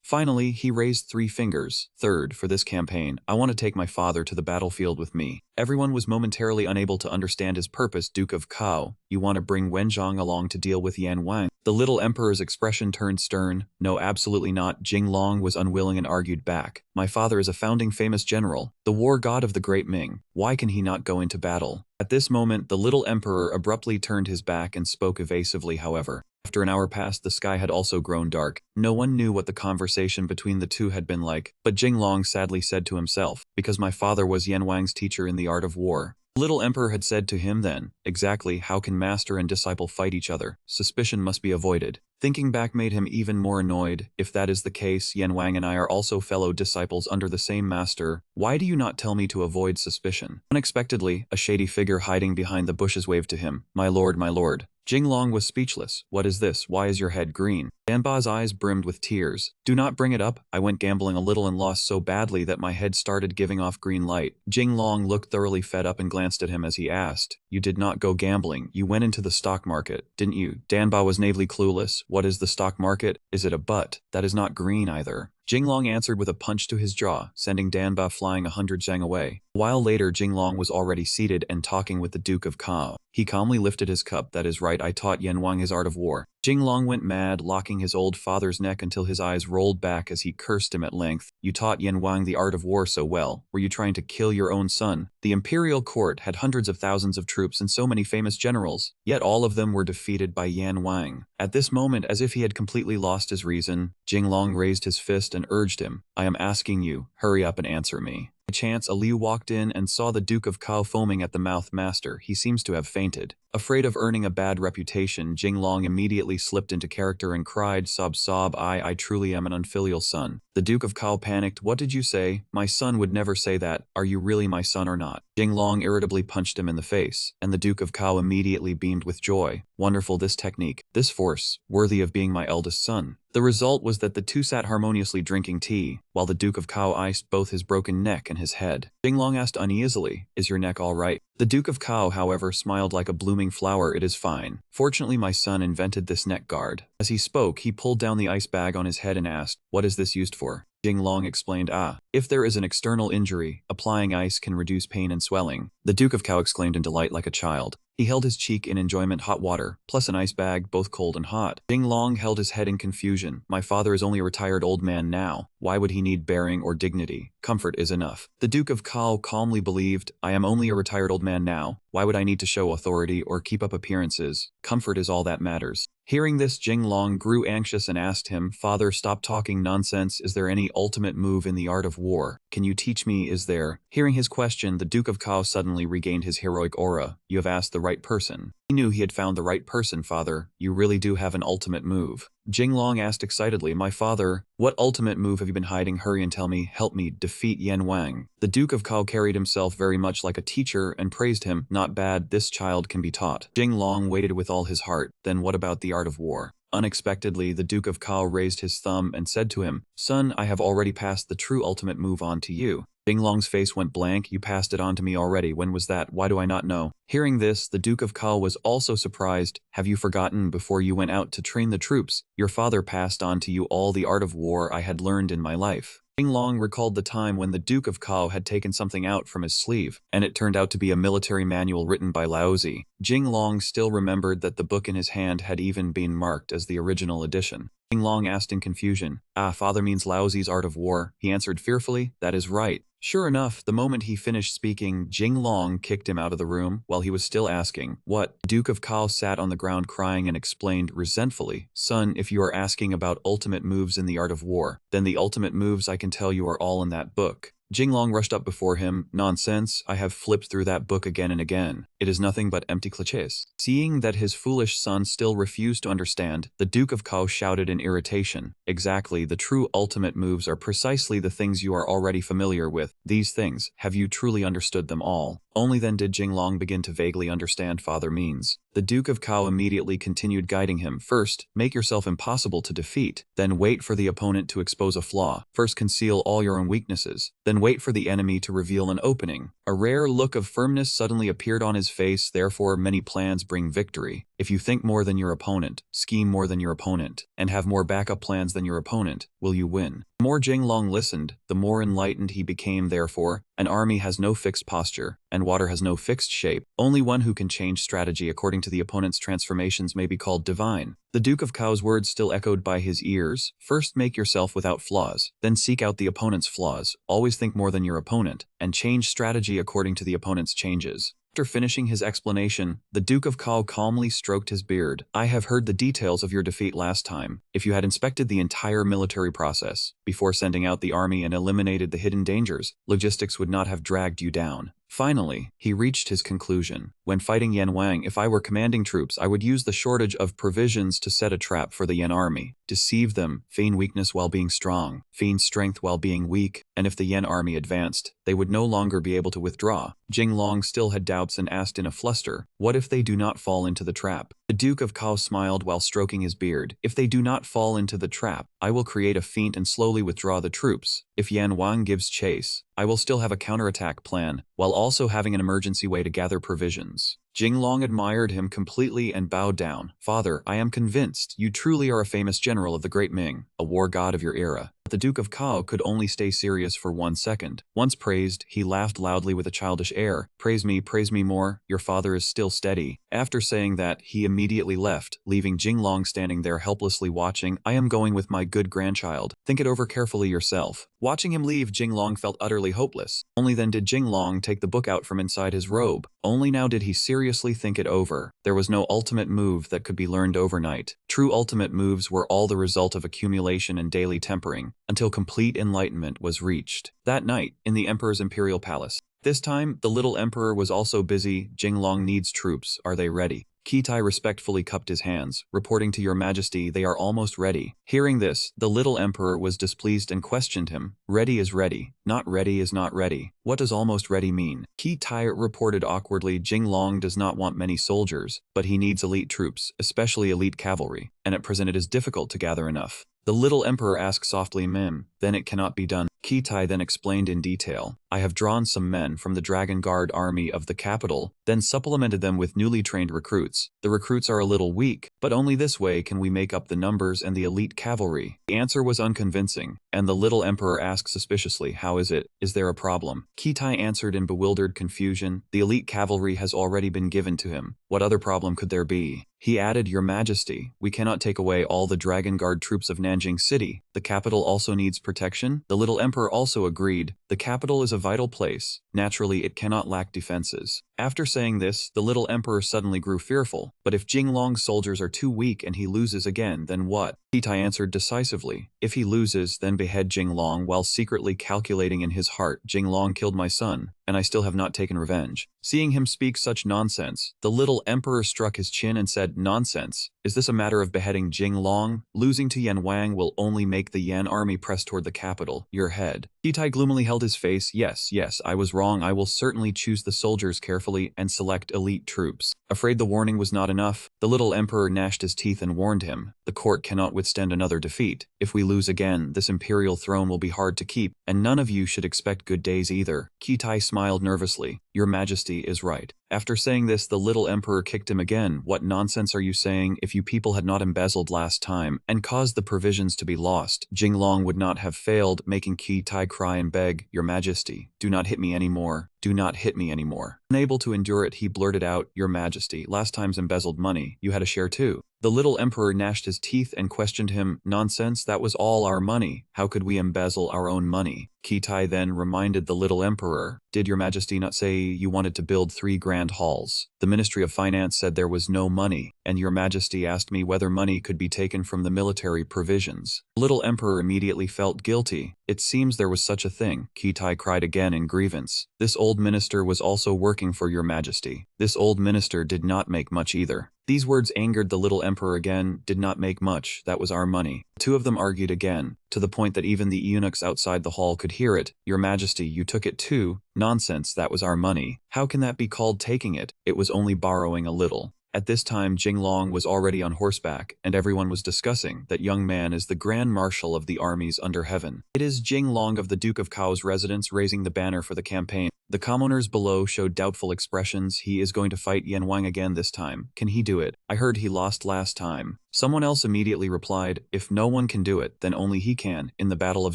Finally, he raised 3 fingers. Third, for this campaign, I want to take my father to the battlefield with me. Everyone was momentarily unable to understand his purpose. Duke of Cao, you want to bring Wenzhong along to deal with Yan Wang? The little emperor's expression turned stern. No, absolutely not. Jinglong was unwilling and argued back. My father is a founding famous general, the war god of the Great Ming. Why can he not go into battle? At this moment, the little emperor abruptly turned his back and spoke evasively, however. After an hour passed, the sky had also grown dark. No one knew what the conversation between the two had been like, but Jinglong sadly said to himself, Because my father was Yan Wang's teacher in the art of war. The little emperor had said to him then, Exactly, how can master and disciple fight each other? Suspicion must be avoided. Thinking back made him even more annoyed. If that is the case, Yan Wang and I are also fellow disciples under the same master. Why do you not tell me to avoid suspicion? Unexpectedly, a shady figure hiding behind the bushes waved to him, My lord, my lord. Jinglong was speechless. What is this? Why is your head green? Danba's eyes brimmed with tears. Do not bring it up. I went gambling a little and lost so badly that my head started giving off green light. Jinglong looked thoroughly fed up and glanced at him as he asked, You did not go gambling. You went into the stock market, didn't you? Danba was naively clueless. What is the stock market? Is it a butt? That is not green either. Jinglong answered with a punch to his jaw, sending Danba flying 100 zhang away. A while later, Jinglong was already seated and talking with the Duke of Cao. He calmly lifted his cup. That is right, I taught Yan Wang his art of war. Jinglong went mad, locking his old father's neck until his eyes rolled back as he cursed him at length. You taught Yan Wang the art of war so well. Were you trying to kill your own son? The imperial court had hundreds of thousands of troops and so many famous generals, yet all of them were defeated by Yan Wang. At this moment, as if he had completely lost his reason, Jinglong raised his fist and urged him, I am asking you, hurry up and answer me. By chance, Liu walked in and saw the Duke of Cao foaming at the mouth. Master, he seems to have fainted. Afraid of earning a bad reputation, Jinglong immediately slipped into character and cried, Sob, I truly am an unfilial son. The Duke of Cao panicked. What did you say? My son would never say that. Are you really my son or not? Jinglong irritably punched him in the face, and the Duke of Cao immediately beamed with joy. Wonderful, this technique, this force, worthy of being my eldest son. The result was that the two sat harmoniously drinking tea, while the Duke of Cao iced both his broken neck and his head. Jinglong asked uneasily, "Is your neck all right?" The Duke of Cao, however, smiled like a blooming flower. "It is fine. Fortunately, my son invented this neck guard." As he spoke, he pulled down the ice bag on his head and asked, "What is this used for?" Jinglong explained, "If there is an external injury, applying ice can reduce pain and swelling." The Duke of Cao exclaimed in delight like a child. He held his cheek in enjoyment. Hot water, plus an ice bag, both cold and hot. Jinglong held his head in confusion. My father is only a retired old man now. Why would he need bearing or dignity? Comfort is enough. The Duke of Cao calmly believed, I am only a retired old man now. Why would I need to show authority or keep up appearances? Comfort is all that matters. Hearing this, Jinglong grew anxious and asked him, "Father, stop talking nonsense. Is there any ultimate move in the art of war? Can you teach me, is there?" Hearing his question, the Duke of Cao suddenly regained his heroic aura. "You have asked the right person." He knew he had found the right person. "Father, you really do have an ultimate move." Jinglong asked excitedly, "My father, what ultimate move have you been hiding? Hurry and tell me. Help me defeat Yan Wang." The Duke of Cao carried himself very much like a teacher and praised him. "Not bad, this child can be taught." Jinglong waited with all his heart. "Then what about the art of war?" Unexpectedly, the Duke of Cao raised his thumb and said to him, "Son, I have already passed the true ultimate move on to you." Jinglong's face went blank. "You passed it on to me already. When was that? Why do I not know?" Hearing this, the Duke of Cao was also surprised. "Have you forgotten, before you went out to train the troops, your father passed on to you all the art of war I had learned in my life?" Jinglong recalled the time when the Duke of Cao had taken something out from his sleeve, and it turned out to be a military manual written by Laozi. Jinglong still remembered that the book in his hand had even been marked as the original edition. Jinglong asked in confusion, "Father means Laozi's Art of War?" He answered fearfully, "That is right." Sure enough, the moment he finished speaking, Jinglong kicked him out of the room while he was still asking, "What?" The Duke of Cao sat on the ground crying and explained resentfully, "Son, if you are asking about ultimate moves in the art of war, then the ultimate moves I can tell you are all in that book." Jinglong rushed up before him. "Nonsense, I have flipped through that book again and again. It is nothing but empty clichés." Seeing that his foolish son still refused to understand, the Duke of Cao shouted in irritation, "Exactly, the true ultimate moves are precisely the things you are already familiar with. These things, have you truly understood them all?" Only then did Jinglong begin to vaguely understand father means. The Duke of Cao immediately continued guiding him. "First, make yourself impossible to defeat. Then wait for the opponent to expose a flaw. First conceal all your own weaknesses. Then wait for the enemy to reveal an opening." A rare look of firmness suddenly appeared on his face. "Therefore, many plans bring victory. If you think more than your opponent, scheme more than your opponent, and have more backup plans than your opponent, will you win?" The more Jinglong listened, the more enlightened he became. Therefore, an army has no fixed posture, and water has no fixed shape. Only one who can change strategy according to the opponent's transformations may be called divine. The Duke of Cao's words still echoed by his ears. "First make yourself without flaws, then seek out the opponent's flaws. Always think more than your opponent, and change strategy according to the opponent's changes." After finishing his explanation, the Duke of Cao calmly stroked his beard. "I have heard the details of your defeat last time. If you had inspected the entire military process, before sending out the army and eliminated the hidden dangers, logistics would not have dragged you down." Finally, he reached his conclusion. "When fighting Yan Wang, if I were commanding troops, I would use the shortage of provisions to set a trap for the Yan army, deceive them, feign weakness while being strong, feign strength while being weak, and if the Yan army advanced, they would no longer be able to withdraw." Jinglong still had doubts and asked in a fluster, "What if they do not fall into the trap?" The Duke of Cao smiled while stroking his beard. "If they do not fall into the trap, I will create a feint and slowly withdraw the troops. If Yan Wang gives chase, I will still have a counterattack plan, while also having an emergency way to gather provisions." Jinglong admired him completely and bowed down. "Father, I am convinced you truly are a famous general of the great Ming, a war god of your era." But the Duke of Cao could only stay serious for 1 second. Once praised, he laughed loudly with a childish air. Praise me more, your father is still steady." After saying that, he immediately left, leaving Jinglong standing there helplessly watching. "I am going with my good grandchild. Think it over carefully yourself." Watching him leave, Jinglong felt utterly hopeless. Only then did Jinglong take the book out from inside his robe. Only now did he seriously think it over. There was no ultimate move that could be learned overnight. True ultimate moves were all the result of accumulation and daily tempering, until complete enlightenment was reached. That night, in the Emperor's imperial palace. This time, the little emperor was also busy. "Jinglong needs troops. Are they ready?" Kitai respectfully cupped his hands, reporting to Your Majesty they are almost ready. Hearing this, the little emperor was displeased and questioned him. Ready is ready, not ready is not ready. What does almost ready mean? Kitai reported awkwardly Jinglong does not want many soldiers, but he needs elite troops, especially elite cavalry, and at present it is difficult to gather enough. The little emperor asked softly, then it cannot be done. Kitai then explained in detail. I have drawn some men from the Dragon Guard army of the capital, then supplemented them with newly trained recruits. The recruits are a little weak, but only this way can we make up the numbers and the elite cavalry. The answer was unconvincing, and the little emperor asked suspiciously, how is it? Is there a problem? Kitai answered in bewildered confusion, the elite cavalry has already been given to him. What other problem could there be? He added, Your Majesty, we cannot take away all the Dragon Guard troops of Nanjing City. The capital also needs protection. The little emperor also agreed. The capital is a vital place. Naturally, it cannot lack defenses. After saying this, the little emperor suddenly grew fearful. But if Jinglong's soldiers are too weak and he loses again, then what? Kitai answered decisively. If he loses, then behead Jinglong, while secretly calculating in his heart, Jinglong killed my son, and I still have not taken revenge. Seeing him speak such nonsense, the little emperor struck his chin and said, Nonsense. Is this a matter of beheading Jinglong? Losing to Yan Wang will only make the Yan army press toward the capital. Your head. Kitai gloomily held his face. Yes, I was wrong. I will certainly choose the soldiers carefully and select elite troops. Afraid the warning was not enough, the little emperor gnashed his teeth and warned him. The court cannot withstand another defeat. If we lose again, this imperial throne will be hard to keep, and none of you should expect good days either. Kitai smiled nervously. Your Majesty is right. After saying this, the little emperor kicked him again. What nonsense are you saying? If you people had not embezzled last time and caused the provisions to be lost, Jinglong would not have failed, making Kitai cry and beg, Your Majesty, do not hit me anymore. Do not hit me anymore. Unable to endure it, he blurted out, Your Majesty, last time's embezzled money, you had a share too. The little emperor gnashed his teeth and questioned him, Nonsense, that was all our money. How could we embezzle our own money? Kitai then reminded the little emperor, Did Your Majesty not say you wanted to build 3 grand halls? The Ministry of Finance said there was no money, and Your Majesty asked me whether money could be taken from the military provisions. The little emperor immediately felt guilty. It seems there was such a thing. Kitai cried again in grievance. This old minister was also working for Your Majesty. This old minister did not make much either. These words angered the little emperor again. Did not make much, that was our money. The two of them argued again, to the point that even the eunuchs outside the hall could hear it. Your Majesty, you took it too. Nonsense, that was our money. How can that be called taking it? It was only borrowing a little. At this time, Jinglong was already on horseback, and everyone was discussing that young man is the Grand Marshal of the armies under heaven. It is Jinglong of the Duke of Kao's residence raising the banner for the campaign. The commoners below showed doubtful expressions. He is going to fight Yan Wang again this time. Can he do it? I heard he lost last time. Someone else immediately replied, If no one can do it, then only he can. In the Battle of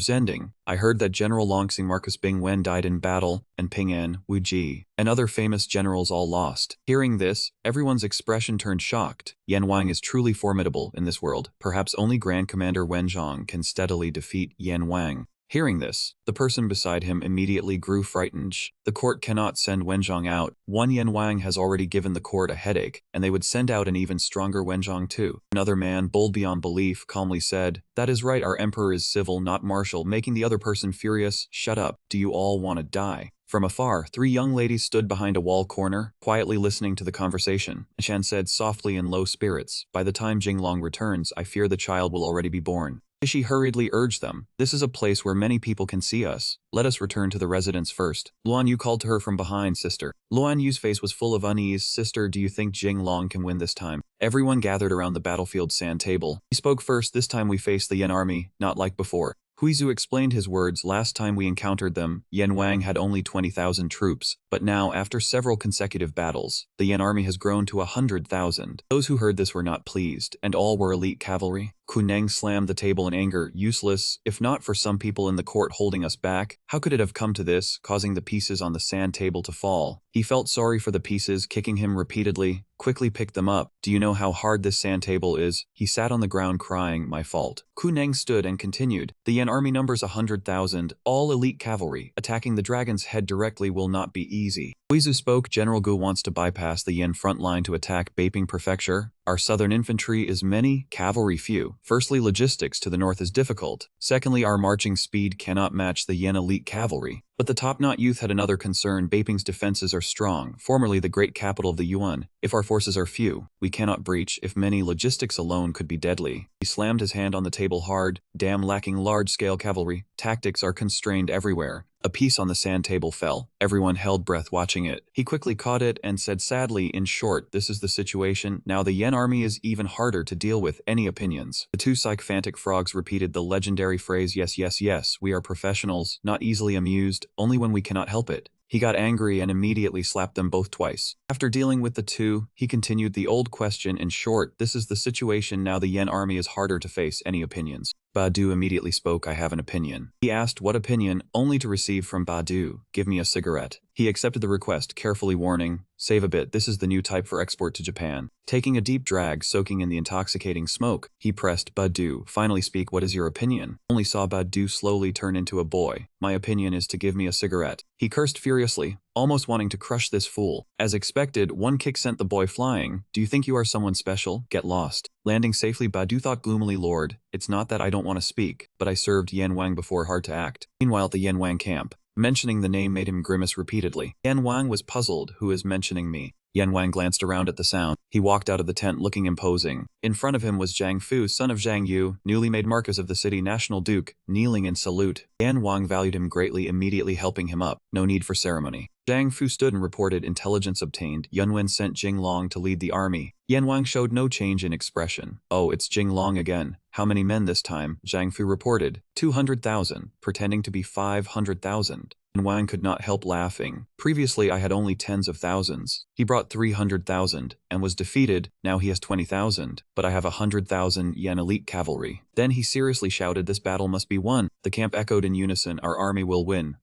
Zending, I heard that General Longsing Marcus Bing Wen died in battle, and Ping An, Wu Ji, and other famous generals all lost. Hearing this, everyone's expression turned shocked. Yan Wang is truly formidable in this world. Perhaps only Grand Commander Wen Zhang can steadily defeat Yan Wang. Hearing this, the person beside him immediately grew frightened. The court cannot send Wenzhong out. One Yan Wang has already given the court a headache, and they would send out an even stronger Wenzhong too. Another man, bold beyond belief, calmly said, That is right, our emperor is civil, not martial, making the other person furious. Shut up, do you all want to die? From afar, 3 young ladies stood behind a wall corner, quietly listening to the conversation. Shan said softly in low spirits, By the time Jinglong returns, I fear the child will already be born. She hurriedly urged them, This is a place where many people can see us. Let us return to the residence first. Luan Yu called to her from behind, Sister. Luan Yu's face was full of unease. Sister, do you think Jinglong can win this time? Everyone gathered around the battlefield sand table. He spoke first. This time we face the Yan army, not like before. Huizu explained his words. Last time we encountered them, Yan Wang had only 20,000 troops, but now, after several consecutive battles, the Yan army has grown to 100,000. Those who heard this were not pleased, and all were elite cavalry. Kuneng slammed the table in anger. Useless, if not for some people in the court holding us back. How could it have come to this, causing the pieces on the sand table to fall? He felt sorry for the pieces, kicking him repeatedly. Quickly picked them up. Do you know how hard this sand table is? He sat on the ground crying, My fault. Kuneng stood and continued. The Yan army numbers 100,000, all elite cavalry. Attacking the dragon's head directly will not be easy. Huizu spoke. General Gu wants to bypass the Yan front line to attack Beiping Prefecture. Our southern infantry is many, cavalry few. Firstly, logistics to the north is difficult. Secondly, our marching speed cannot match the Yan elite cavalry. But the top-knot youth had another concern. Beiping's defenses are strong, formerly the great capital of the Yuan. If our forces are few, we cannot breach. If many, logistics alone could be deadly. He slammed his hand on the table hard. Damn, lacking large-scale cavalry. Tactics are constrained everywhere. A piece on the sand table fell. Everyone held breath watching it. He quickly caught it and said sadly, in short, this is the situation. Now the Yen army is even harder to deal with. Any opinions? The two sycophantic frogs repeated the legendary phrase, yes, yes, yes, we are professionals, not easily amused, only when we cannot help it. He got angry and immediately slapped them both twice. After dealing with the two, he continued the old question, in short, this is the situation. Now the Yen army is harder to face. Any opinions? Badu immediately spoke, I have an opinion. He asked what opinion, only to receive from Badu, give me a cigarette. He accepted the request, carefully warning, save a bit, this is the new type for export to Japan. Taking a deep drag, soaking in the intoxicating smoke, he pressed Badu, finally speak, what is your opinion? Only saw Badu slowly turn into a boy. My opinion is to give me a cigarette. He cursed furiously, almost wanting to crush this fool. As expected, one kick sent the boy flying. Do you think you are someone special? Get lost. Landing safely, Badu thought gloomily, Lord, it's not that I don't want to speak, but I served Yan Wang before, hard to act. Meanwhile at the Yan Wang camp, mentioning the name made him grimace repeatedly. Yan Wang was puzzled, who is mentioning me? Yan Wang glanced around at the sound. He walked out of the tent looking imposing. In front of him was Zhang Fu, son of Zhang Yu, newly made Marquis of the city, national duke, kneeling in salute. Yan Wang valued him greatly, immediately helping him up. No need for ceremony. Zhang Fu stood and reported intelligence obtained. Yunwen sent Jing Long to lead the army. Yan Wang showed no change in expression. Oh, it's Jing Long again. How many men this time? Zhang Fu reported. 200,000, pretending to be 500,000. And Wang could not help laughing. Previously I had only tens of thousands. He brought 300,000 and was defeated. Now he has 20,000, but I have 100,000 yen elite cavalry. Then he seriously shouted, this battle must be won. The camp echoed in unison, our army will win,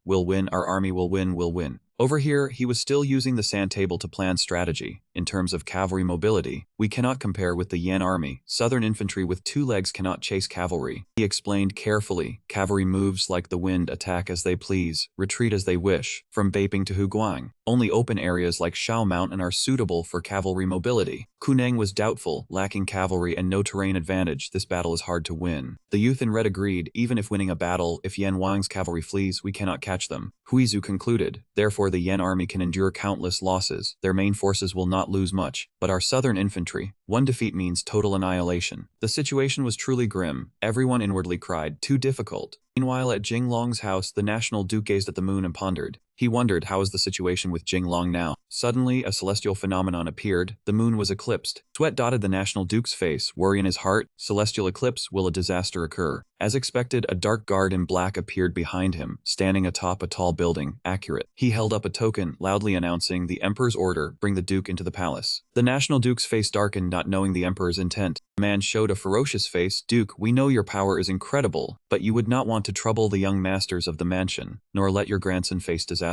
our army will win, will win. Over here, he was still using the sand table to plan strategy. In terms of cavalry mobility, we cannot compare with the Yan army. Southern infantry with 2 legs cannot chase cavalry. He explained carefully, cavalry moves like the wind, attack as they please, retreat as they wish, from Beiping to Huguang. Only open areas like Shao Mountain are suitable for cavalry mobility. Kunang was doubtful, lacking cavalry and no terrain advantage, this battle is hard to win. The youth in red agreed, even if winning a battle, if Yan Wang's cavalry flees, we cannot catch them. Huizu concluded, therefore the Yan army can endure countless losses, their main forces will not lose much, but our southern infantry, one defeat means total annihilation. The situation was truly grim, everyone inwardly cried, too difficult. Meanwhile at Jing Long's house, the national duke gazed at the moon and pondered. He wondered, how is the situation with Jing Long now? Suddenly, a celestial phenomenon appeared. The moon was eclipsed. Sweat dotted the national duke's face, worry in his heart. Celestial eclipse, will a disaster occur? As expected, a dark guard in black appeared behind him, standing atop a tall building. Accurate. He held up a token, loudly announcing the emperor's order, bring the duke into the palace. The national duke's face darkened, not knowing the emperor's intent. The man showed a ferocious face. Duke, we know your power is incredible, but you would not want to trouble the young masters of the mansion, nor let your grandson face disaster.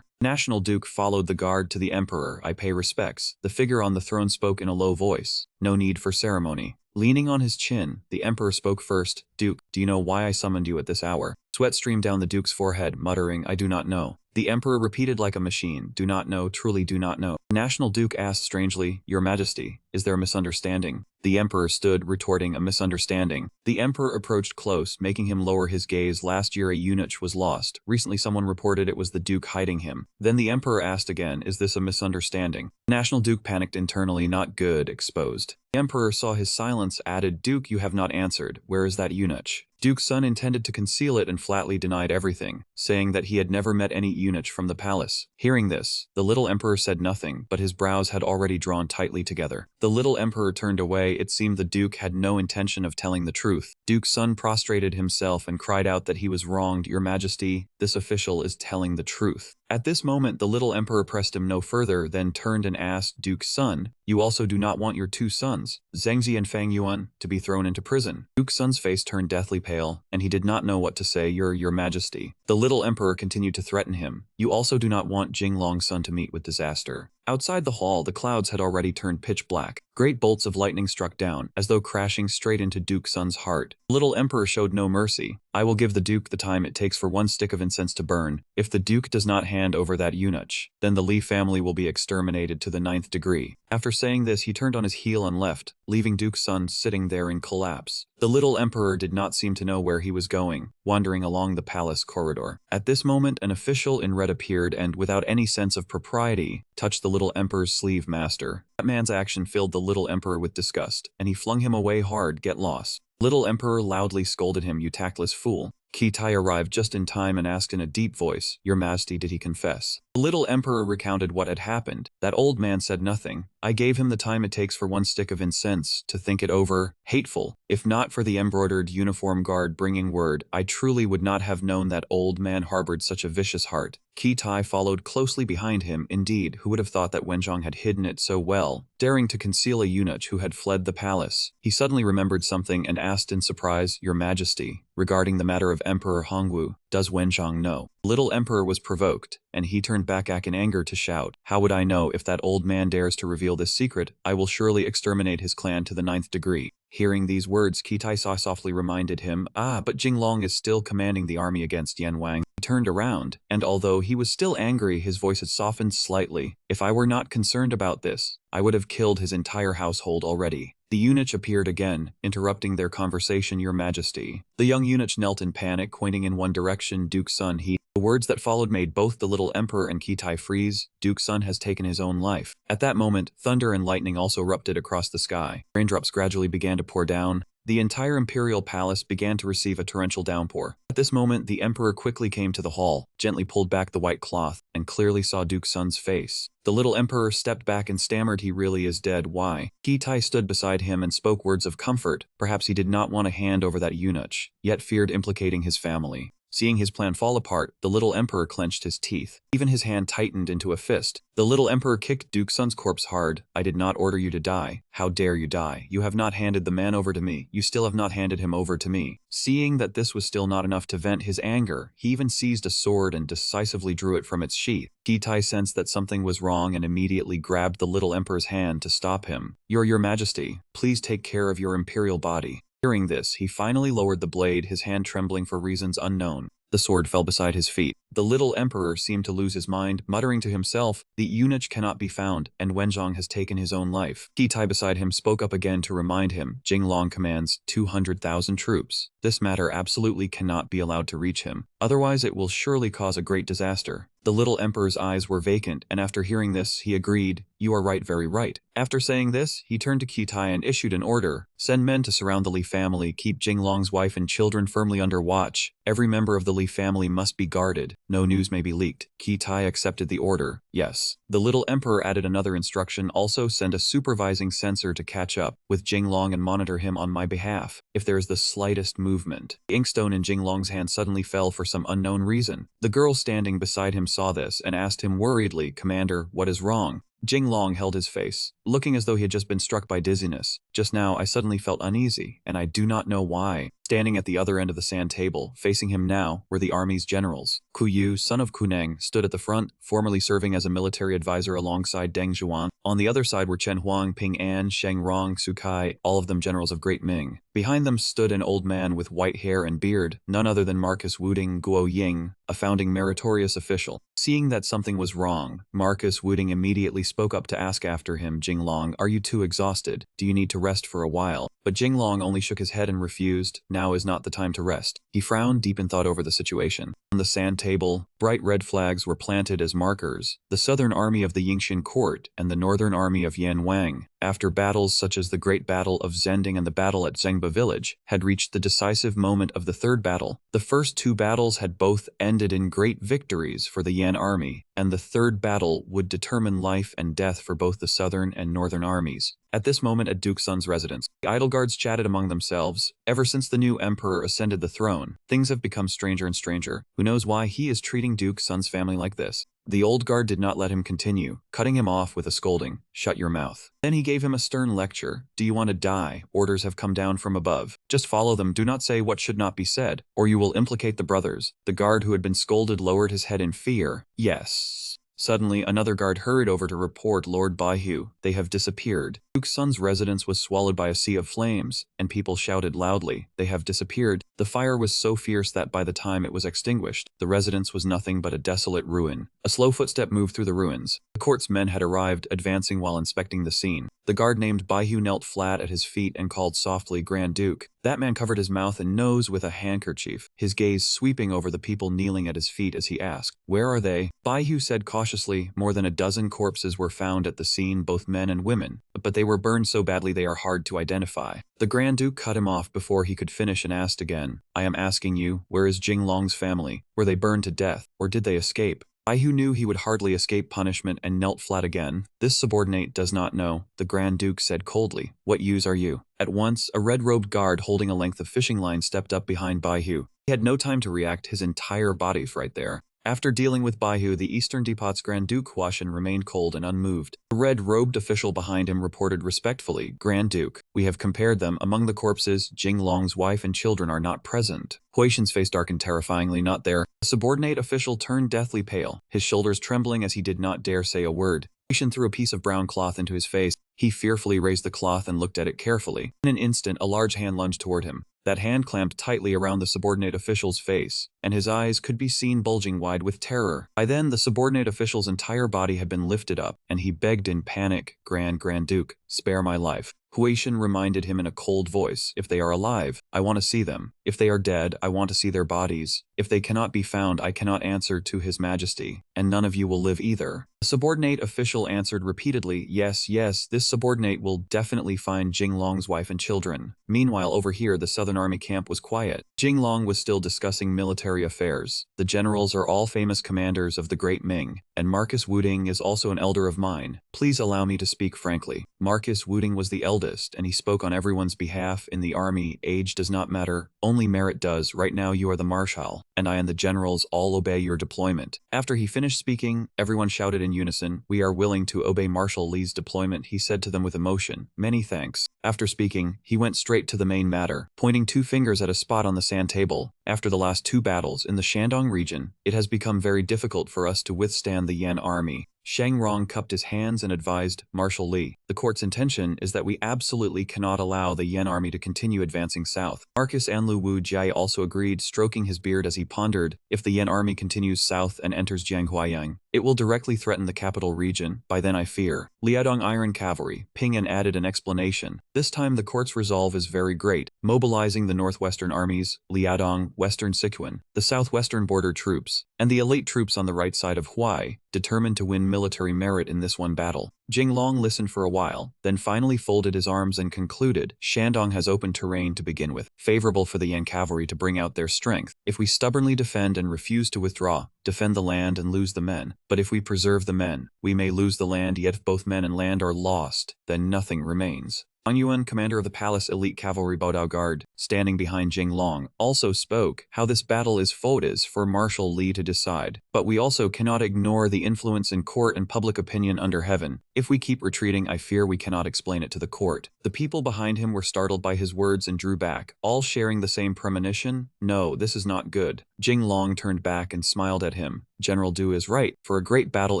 National Duke followed the guard to the emperor. I pay respects. The figure on the throne spoke in a low voice. No need for ceremony. Leaning on his chin, the emperor spoke first. Duke, do you know why I summoned you at this hour? Sweat streamed down the duke's forehead, muttering, I do not know. The emperor repeated like a machine, do not know, truly do not know. The national duke asked strangely, Your Majesty, is there a misunderstanding? The emperor stood, retorting, a misunderstanding. The emperor approached close, making him lower his gaze. Last year a eunuch was lost. Recently someone reported it was the duke hiding him. Then the emperor asked again, is this a misunderstanding? The national duke panicked internally, not good, exposed. The emperor saw his silence, added, Duke, you have not answered. Where is that eunuch? Duke's son intended to conceal it and flatly denied everything, saying that he had never met any eunuch from the palace. Hearing this, the little emperor said nothing, but his brows had already drawn tightly together. The little emperor turned away. It seemed the duke had no intention of telling the truth. Duke's son prostrated himself and cried out that he was wronged. Your Majesty, this official is telling the truth. At this moment, the little emperor pressed him no further, then turned and asked Duke's son, you also do not want your 2 sons, Zhengzi and Fang Yuan, to be thrown into prison? Duke's son's face turned deathly pale, and he did not know what to say. Your Majesty. The little emperor continued to threaten him. You also do not want Jing Long's son to meet with disaster. Outside the hall, the clouds had already turned pitch black. Great bolts of lightning struck down, as though crashing straight into Duke's son's heart. The little emperor showed no mercy. I will give the duke the time it takes for 1 stick of incense to burn. If the duke does not hand over that eunuch, then the Li family will be exterminated to the 9th degree. After saying this, he turned on his heel and left, leaving Duke's son sitting there in collapse. The The little emperor did not seem to know where he was going, wandering along the palace corridor. At this moment, an official in red appeared and, without any sense of propriety, touched the little emperor's sleeve. Master. That man's action filled the little emperor with disgust, and he flung him away hard. Get lost. Little emperor loudly scolded him. You tactless fool. Kitai arrived just in time and asked in a deep voice, Your Majesty, did he confess? The little emperor recounted what had happened. That old man said nothing. I gave him the time it takes for one stick of incense to think it over. Hateful. If not for the embroidered uniform guard bringing word, I truly would not have known that old man harbored such a vicious heart. Kitai followed closely behind him. Indeed, who would have thought that Wenjong had hidden it so well, daring to conceal a eunuch who had fled the palace? He suddenly remembered something and asked in surprise, Your Majesty, regarding the matter of Emperor Hongwu, does Wenjong know? Little emperor was provoked, and he turned back in anger to shout, How would I know? If that old man dares to reveal this secret, I will surely exterminate his clan to the 9th degree. Hearing these words, Kitai softly reminded him, but Jinglong is still commanding the army against Yan Wang. He turned around, and although he was still angry, his voice had softened slightly. If I were not concerned about this, I would have killed his entire household already. The eunuch appeared again, interrupting their conversation. Your Majesty. The young eunuch knelt in panic, pointing in one direction. Duke's son, he. The words that followed made both the little emperor and Kitai freeze. Duke's son has taken his own life. At that moment, thunder and lightning also erupted across the sky. Raindrops gradually began to pour down. The entire imperial palace began to receive a torrential downpour. At this moment, the emperor quickly came to the hall, gently pulled back the white cloth, and clearly saw Duke's son's face. The little emperor stepped back and stammered, He really is dead. Why? Kitai stood beside him and spoke words of comfort. Perhaps he did not want to hand over that eunuch, yet feared implicating his family. Seeing his plan fall apart, the little emperor clenched his teeth. Even his hand tightened into a fist. The little emperor kicked Duke's son's corpse hard. I did not order you to die. How dare you die? You have not handed the man over to me. You still have not handed him over to me. Seeing that this was still not enough to vent his anger, he even seized a sword and decisively drew it from its sheath. Kitai sensed that something was wrong and immediately grabbed the little emperor's hand to stop him. Your Majesty, please take care of your imperial body. Hearing this, he finally lowered the blade, his hand trembling for reasons unknown. The sword fell beside his feet. The little emperor seemed to lose his mind, muttering to himself, The eunuch cannot be found, and Wenjong has taken his own life. Kitai beside him spoke up again to remind him, Jinglong commands 200,000 troops. This matter absolutely cannot be allowed to reach him. Otherwise it will surely cause a great disaster. The little emperor's eyes were vacant, and after hearing this, he agreed, You are right, very right. After saying this, he turned to Kitai and issued an order. Send men to surround the Li family, keep Jinglong's wife and children firmly under watch. Every member of the Li family must be guarded. No news may be leaked. Kitai accepted the order. Yes. The little emperor added another instruction, also send a supervising censor to catch up with Jinglong and monitor him on my behalf. If there is the slightest movement. The inkstone in Jinglong's hand suddenly fell for some unknown reason. The girl standing beside him saw this and asked him worriedly, Commander, what is wrong? Jinglong held his face, looking as though he had just been struck by dizziness. Just now, I suddenly felt uneasy, and I do not know why. Standing at the other end of the sand table, facing him now, were the army's generals. Ku Yu, son of Kuneng, stood at the front, formerly serving as a military advisor alongside Deng Zhuang. On the other side were Chen Huang, Ping An, Sheng Rong, Su Kai, all of them generals of Great Ming. Behind them stood an old man with white hair and beard, none other than Marcus Wuding Guo Ying, a founding meritorious official. Seeing that something was wrong, Marcus Wuding immediately spoke up to ask after him, Jinglong, are you too exhausted? Do you need to rest for a while? But Jinglong only shook his head and refused. Now is not the time to rest. He frowned deep in thought over the situation. On the sand table, bright red flags were planted as markers. The southern army of the Yingxian court and the northern army of Yan Wang, after battles such as the Great Battle of Zending and the battle at Zengba village, had reached the decisive moment of the third battle. The first two battles had both ended in great victories for the Yan army, and the third battle would determine life and death for both the southern and northern armies. At this moment at Duke's son's residence, the idle guards chatted among themselves. Ever since the new emperor ascended the throne, things have become stranger and stranger. Who knows why he is treating Duke's son's family like this? The old guard did not let him continue, cutting him off with a scolding, Shut your mouth. Then he gave him a stern lecture. Do you want to die? Orders have come down from above. Just follow them, do not say what should not be said, or you will implicate the brothers. The guard who had been scolded lowered his head in fear. Yes. Suddenly, another guard hurried over to report Lord Baihu. They have disappeared. Duke's son's residence was swallowed by a sea of flames, and people shouted loudly, "They have disappeared." The fire was so fierce that by the time it was extinguished, the residence was nothing but a desolate ruin. A slow footstep moved through the ruins. The court's men had arrived, advancing while inspecting the scene. The guard named Baihu knelt flat at his feet and called softly, "Grand Duke." That man covered his mouth and nose with a handkerchief, his gaze sweeping over the people kneeling at his feet as he asked, "Where are they?" Baihu said cautiously, "More than a dozen corpses were found at the scene, both men and women, but they were burned so badly they are hard to identify." The Grand Duke cut him off before he could finish and asked again, "I am asking you, where is Jinglong's family? Were they burned to death, or did they escape?" Baihu knew he would hardly escape punishment and knelt flat again. "This subordinate does not know," the Grand Duke said coldly. "What use are you?" At once, a red-robed guard holding a length of fishing line stepped up behind Baihu. He had no time to react, his entire body's right there. After dealing with Baihu, the Eastern Depot's Grand Duke Huashan remained cold and unmoved. The red-robed official behind him reported respectfully, "Grand Duke, we have compared them. Among the corpses, Jinglong's wife and children are not present." Huashan's face darkened terrifyingly. "Not there." The subordinate official turned deathly pale, his shoulders trembling as he did not dare say a word. Huashan threw a piece of brown cloth into his face. He fearfully raised the cloth and looked at it carefully. In an instant, a large hand lunged toward him. That hand clamped tightly around the subordinate official's face, and his eyes could be seen bulging wide with terror. By then, the subordinate official's entire body had been lifted up, and he begged in panic, Grand Duke, spare my life." Huashan reminded him in a cold voice, "If they are alive, I want to see them. If they are dead, I want to see their bodies. If they cannot be found, I cannot answer to His Majesty, and none of you will live either." The subordinate official answered repeatedly, "Yes, yes, this subordinate will definitely find Jinglong's wife and children." Meanwhile, over here, the Southern Army camp was quiet. Jinglong was still discussing military affairs. "The generals are all famous commanders of the Great Ming, and Marcus Wuding is also an elder of mine. Please allow me to speak frankly." Marcus Wuding was the eldest, and he spoke on everyone's behalf. "In the army, age does not matter, only merit does. Right now you are the marshal, and I and the generals all obey your deployment." After he finished speaking, everyone shouted in unison, "We are willing to obey Marshal Li's deployment," he said to them with emotion. "Many thanks." After speaking, he went straight to the main matter, pointing two fingers at a spot on the sand table. "After the last two battles in the Shandong region, it has become very difficult for us to withstand the Yan army." Shang Rong cupped his hands and advised, "Marshal Li, the court's intention is that we absolutely cannot allow the Yan army to continue advancing south." Marcus Anlu Wu Jie also agreed, stroking his beard as he pondered, "If the Yan army continues south and enters Jianghuayang, it will directly threaten the capital region. By then I fear." Liaodong Iron Cavalry, Ping An added an explanation. "This time the court's resolve is very great, mobilizing the northwestern armies, Liaodong, Western Sichuan, the southwestern border troops, and the elite troops on the right side of Huai, determined to win military merit in this one battle." Jinglong listened for a while, then finally folded his arms and concluded, "Shandong has open terrain to begin with, favorable for the Yan cavalry to bring out their strength. If we stubbornly defend and refuse to withdraw, defend the land and lose the men. But if we preserve the men, we may lose the land, yet if both men and land are lost, then nothing remains." Wang Yuan, commander of the Palace Elite Cavalry Baodao Guard, standing behind Jinglong, also spoke, "How this battle is fought is for Marshal Li to decide, but we also cannot ignore the influence in court and public opinion under heaven. If we keep retreating, I fear we cannot explain it to the court." The people behind him were startled by his words and drew back, all sharing the same premonition. "No, this is not good." Jinglong turned back and smiled at him. "General Du is right. For a great battle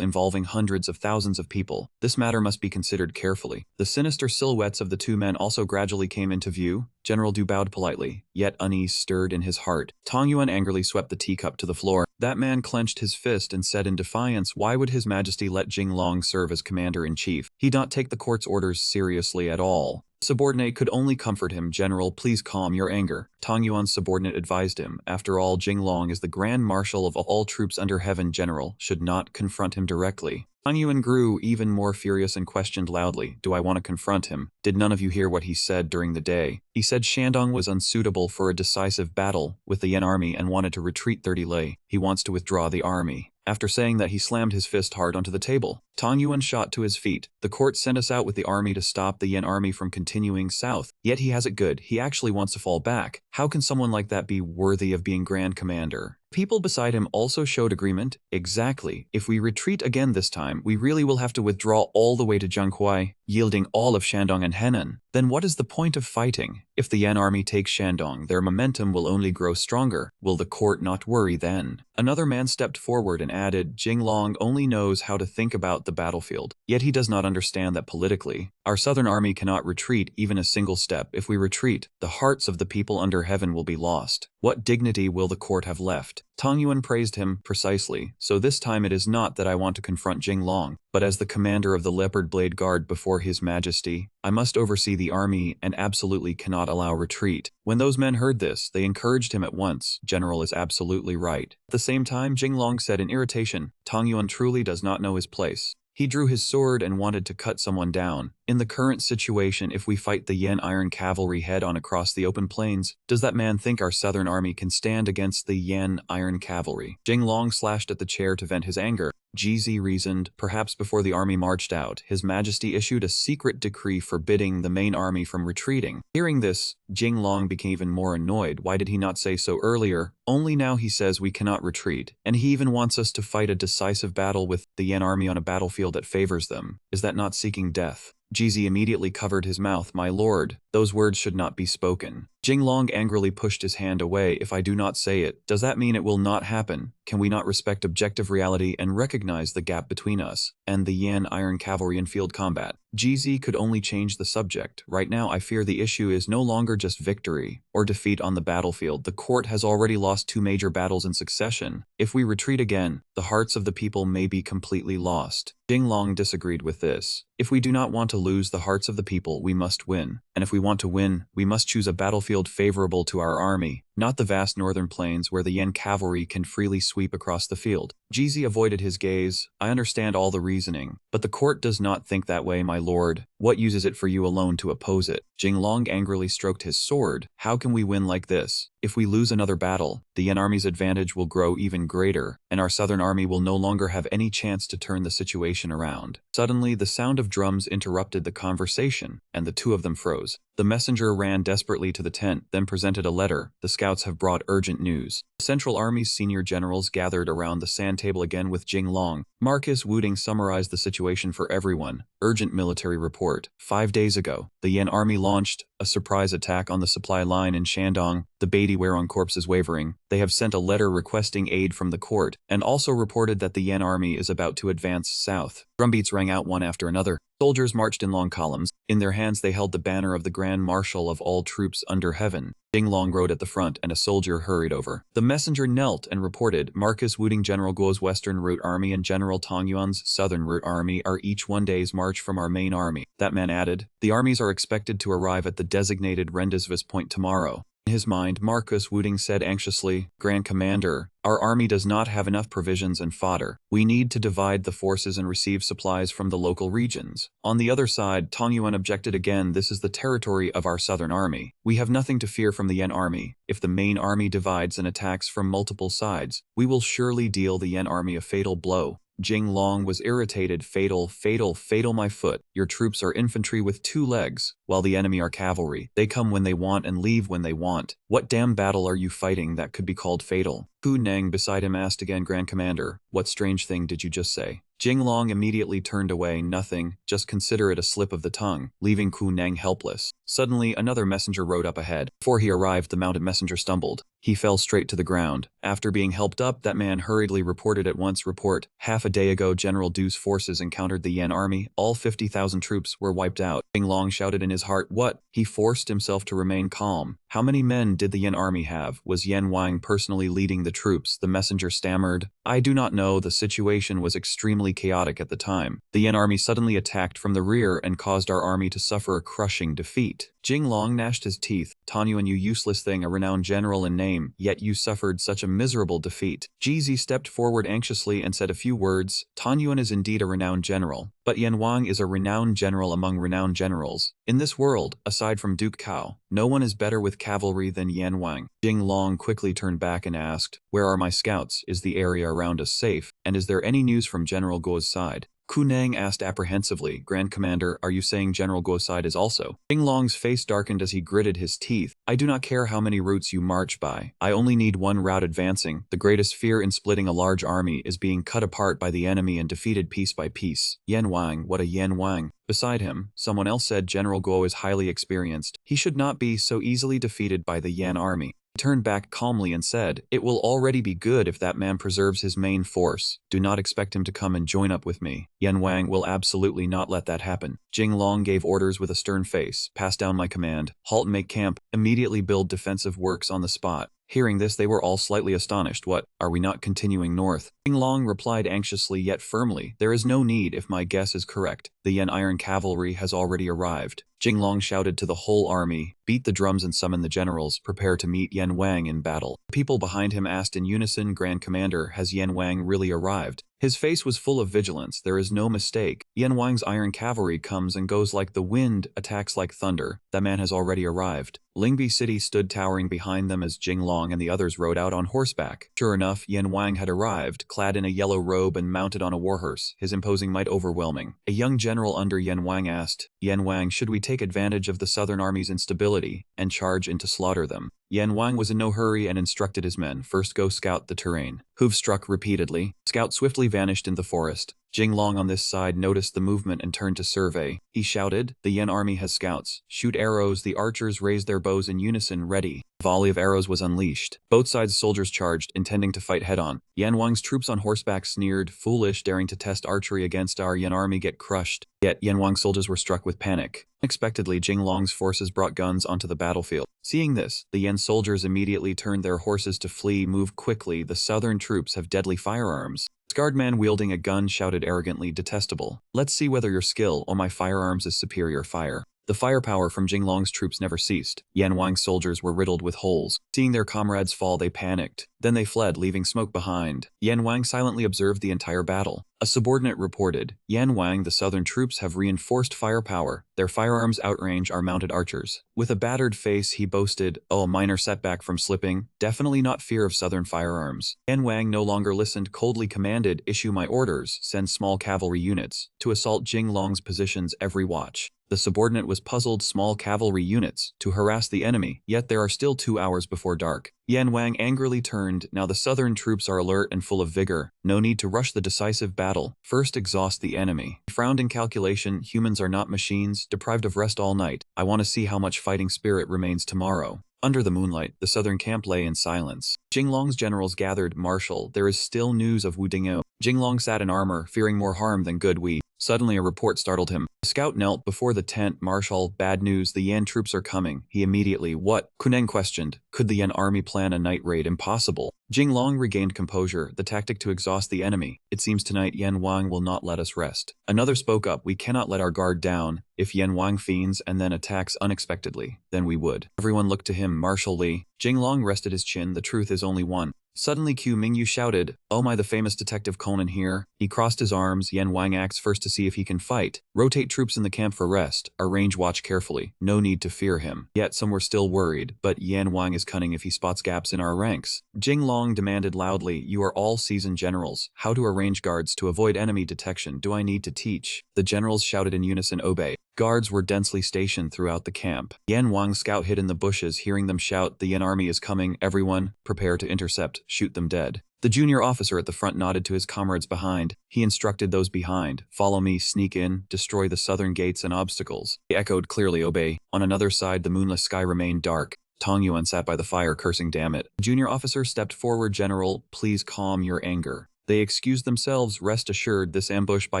involving hundreds of thousands of people, this matter must be considered carefully." The sinister silhouettes of the two men also gradually came into view. General Du bowed politely, yet unease stirred in his heart. Tong Yuan angrily swept the teacup to the floor. That man clenched his fist and said in defiance, "Why would His Majesty let Jinglong serve as commander-in-chief? He'd not take the court's orders seriously at all." The subordinate could only comfort him. "General, please calm your anger." Tong Yuan's subordinate advised him, "After all, Jinglong is the Grand Marshal of all troops under heaven. General should not confront him directly." Tong Yuan grew even more furious and questioned loudly, "Do I want to confront him? Did none of you hear what he said during the day? He said Shandong was unsuitable for a decisive battle with the Yan army and wanted to retreat 30 li. He wants to withdraw the army." After saying that, he slammed his fist hard onto the table. Tong Yuan shot to his feet. "The court sent us out with the army to stop the Yan army from continuing south. Yet he has it good. He actually wants to fall back. How can someone like that be worthy of being Grand Commander? People beside him also showed agreement. Exactly. If we retreat again this time, we really will have to withdraw all the way to Jianghuai, yielding all of Shandong and Henan. Then what is the point of fighting? If the Yan army takes Shandong, their momentum will only grow stronger. Will the court not worry then? Another man stepped forward and added, Jinglong only knows how to think about the battlefield, yet he does not understand that politically, our southern army cannot retreat even a single step. If we retreat, the hearts of the people under heaven will be lost. What dignity will the court have left? Tang Yuan praised him precisely. So this time it is not that I want to confront Jinglong, but as the commander of the Leopard Blade Guard before His Majesty, I must oversee the army and absolutely cannot allow retreat. When those men heard this, they encouraged him at once. General is absolutely right. At the same time, Jinglong said in irritation, Tang Yuan truly does not know his place. He drew his sword and wanted to cut someone down. In the current situation, if we fight the Yan Iron Cavalry head-on across the open plains, does that man think our southern army can stand against the Yan Iron Cavalry? Jinglong slashed at the chair to vent his anger. GZ reasoned, perhaps before the army marched out, His Majesty issued a secret decree forbidding the main army from retreating. Hearing this, Jinglong became even more annoyed. Why did he not say so earlier? Only now he says we cannot retreat, and he even wants us to fight a decisive battle with the Yan army on a battlefield that favors them. Is that not seeking death? GZ immediately covered his mouth. My lord, those words should not be spoken. Jinglong angrily pushed his hand away. If I do not say it, does that mean it will not happen? Can we not respect objective reality and recognize the gap between us and the Yan Iron Cavalry in field combat? GZ could only change the subject. Right now, I fear the issue is no longer just victory or defeat on the battlefield. The court has already lost 2 major battles in succession. If we retreat again, the hearts of the people may be completely lost. Jinglong disagreed with this. If we do not want to lose the hearts of the people, we must win. And if we want to win, we must choose a battlefield favorable to our army, not the vast northern plains where the Yan cavalry can freely sweep across the field. GZ avoided his gaze. I understand all the reasoning, but the court does not think that way, my lord. What use is it for you alone to oppose it? Jinglong angrily stroked his sword. How can we win like this? If we lose another battle, the Yan army's advantage will grow even greater, and our southern army will no longer have any chance to turn the situation around. Suddenly, the sound of drums interrupted the conversation, and the two of them froze. The messenger ran desperately to the tent, then presented a letter. The scouts have brought urgent news. The Central Army's senior generals gathered around the sand table again with Jinglong. Marcus Wuding summarized the situation for everyone. Urgent military report. 5 days ago, the Yan army launched a surprise attack on the supply line in Shandong. The Beatty Weron corps is wavering. They have sent a letter requesting aid from the court, and also reported that the Yan army is about to advance south. Drumbeats rang out one after another. Soldiers marched in long columns. In their hands they held the banner of the Grand Marshal of all troops under heaven. Jinglong rode at the front, and a soldier hurried over. The messenger knelt and reported, Marcus Wuding General Guo's Western Route Army and General Tang Yuan's Southern Route Army are each 1 day's march from our main army. That man added, the armies are expected to arrive at the designated rendezvous point tomorrow. In his mind, Marcus Wuding said anxiously, Grand Commander, our army does not have enough provisions and fodder. We need to divide the forces and receive supplies from the local regions. On the other side, Tang Yuan objected again, this is the territory of our southern army. We have nothing to fear from the Yan army. If the main army divides and attacks from multiple sides, we will surely deal the Yan army a fatal blow. Jinglong was irritated. Fatal, fatal, fatal my foot. Your troops are infantry with 2 legs, while the enemy are cavalry. They come when they want and leave when they want. What damn battle are you fighting that could be called fatal? Hu Neng beside him asked again, Grand Commander, what strange thing did you just say? Jinglong immediately turned away. Nothing, just consider it a slip of the tongue, leaving Ku Neng helpless. Suddenly, another messenger rode up ahead. Before he arrived, the mounted messenger stumbled. He fell straight to the ground. After being helped up, that man hurriedly reported at once. Report, half a day ago General Du's forces encountered the Yan army. All 50,000 troops were wiped out. Jinglong shouted in his heart, what? He forced himself to remain calm. How many men did the Yan army have? Was Yan Wang personally leading the troops? The messenger stammered. I do not know. The situation was extremely chaotic at the time. The Yan army suddenly attacked from the rear and caused our army to suffer a crushing defeat. Jinglong gnashed his teeth. Tang Yuan, you useless thing, a renowned general in name, yet you suffered such a miserable defeat. GZ stepped forward anxiously and said a few words. Tang Yuan is indeed a renowned general, but Yan Wang is a renowned general among renowned generals. In this world, aside from Duke Cao, no one is better with cavalry than Yan Wang. Jinglong quickly turned back and asked, where are my scouts? Is the area around us safe? And is there any news from General Guo's side? Kunang asked apprehensively, Grand Commander, are you saying General Guo's side is also? Jinglong's face darkened as he gritted his teeth. I do not care how many routes you march by. I only need one route advancing. The greatest fear in splitting a large army is being cut apart by the enemy and defeated piece by piece. Yan Wang, what a Yan Wang. Beside him, someone else said General Guo is highly experienced. He should not be so easily defeated by the Yan army. He turned back calmly and said, it will already be good if that man preserves his main force. Do not expect him to come and join up with me. Yan Wang will absolutely not let that happen. Jinglong gave orders with a stern face. Pass down my command. Halt and make camp. Immediately build defensive works on the spot. Hearing this, they were all slightly astonished. What, are we not continuing north? Jinglong replied anxiously yet firmly, there is no need if my guess is correct. The Yan Iron Cavalry has already arrived. Jinglong shouted to the whole army, beat the drums and summon the generals, prepare to meet Yan Wang in battle. The people behind him asked in unison, Grand Commander, has Yan Wang really arrived? His face was full of vigilance, there is no mistake. Yan Wang's iron cavalry comes and goes like the wind, attacks like thunder. That man has already arrived. Lingbi City stood towering behind them as Jinglong and the others rode out on horseback. Sure enough, Yan Wang had arrived, clad in a yellow robe and mounted on a warhorse, his imposing might overwhelming. A young general under Yan Wang asked, Yan Wang, should we take advantage of the southern army's instability and charge in to slaughter them? Yan Wang was in no hurry and instructed his men, first go scout the terrain. Hooves struck repeatedly. Scout swiftly vanished in the forest. Jinglong on this side noticed the movement and turned to survey. He shouted, the Yan army has scouts. Shoot arrows. The archers raised their bows in unison, ready. A volley of arrows was unleashed. Both sides soldiers charged, intending to fight head-on. Yan Wang's troops on horseback sneered, foolish, daring to test archery against our Yan army get crushed. Yet Yan Wang's soldiers were struck with panic. Unexpectedly, Jinglong's forces brought guns onto the battlefield. Seeing this, the Yan soldiers immediately turned their horses to flee. Move quickly, the southern troops have deadly firearms. Scarred man wielding a gun shouted arrogantly, detestable. Let's see whether your skill on my firearms is superior fire. The firepower from Jinglong's troops never ceased. Yan Wang's soldiers were riddled with holes. Seeing their comrades fall, they panicked. Then they fled, leaving smoke behind. Yan Wang silently observed the entire battle. A subordinate reported, Yan Wang, the southern troops have reinforced firepower. Their firearms outrange our mounted archers. With a battered face, he boasted, oh, a minor setback from slipping. Definitely not fear of southern firearms. Yan Wang no longer listened, coldly commanded, issue my orders, send small cavalry units to assault Jinglong's positions every watch. The subordinate was puzzled, small cavalry units to harass the enemy, yet there are still 2 hours before dark. Yan Wang angrily turned, now the southern troops are alert and full of vigor. No need to rush the decisive battle. First exhaust the enemy. He frowned in calculation, humans are not machines, deprived of rest all night. I want to see how much fighting spirit remains tomorrow. Under the moonlight, the southern camp lay in silence. Jinglong's generals gathered, Marshal, there is still news of Wu Dingo. Jinglong sat in armor, fearing more harm than good. Suddenly a report startled him. The scout knelt before the tent. Marshal, bad news, the Yan troops are coming. He immediately, what? Kuneng questioned. Could the Yan army plan a night raid? Impossible. Jinglong regained composure, the tactic to exhaust the enemy. It seems tonight Yan Wang will not let us rest. Another spoke up, we cannot let our guard down. If Yan Wang feigns and then attacks unexpectedly, then we would. Everyone looked to him, Marshal Li. Jinglong rested his chin, the truth is only one. Suddenly Q Mingyu shouted, oh my, the famous detective Conan here. He crossed his arms. Yan Wang acts first to see if he can fight. Rotate troops in the camp for rest. Arrange watch carefully. No need to fear him. Yet some were still worried, but Yan Wang is cunning if he spots gaps in our ranks. Jinglong demanded loudly, you are all seasoned generals. How to arrange guards to avoid enemy detection do I need to teach? The generals shouted in unison, obey. Guards were densely stationed throughout the camp. Yan Wang's scout hid in the bushes, hearing them shout, the Yan army is coming. Everyone, prepare to intercept. Shoot them dead. The junior officer at the front nodded to his comrades behind. He instructed those behind, follow me, sneak in, destroy the southern gates and obstacles. They echoed clearly, obey. On another side, the moonless sky remained dark. Tong Yuan sat by the fire, cursing, damn it. The junior officer stepped forward, General, please calm your anger. They excused themselves, rest assured this ambush by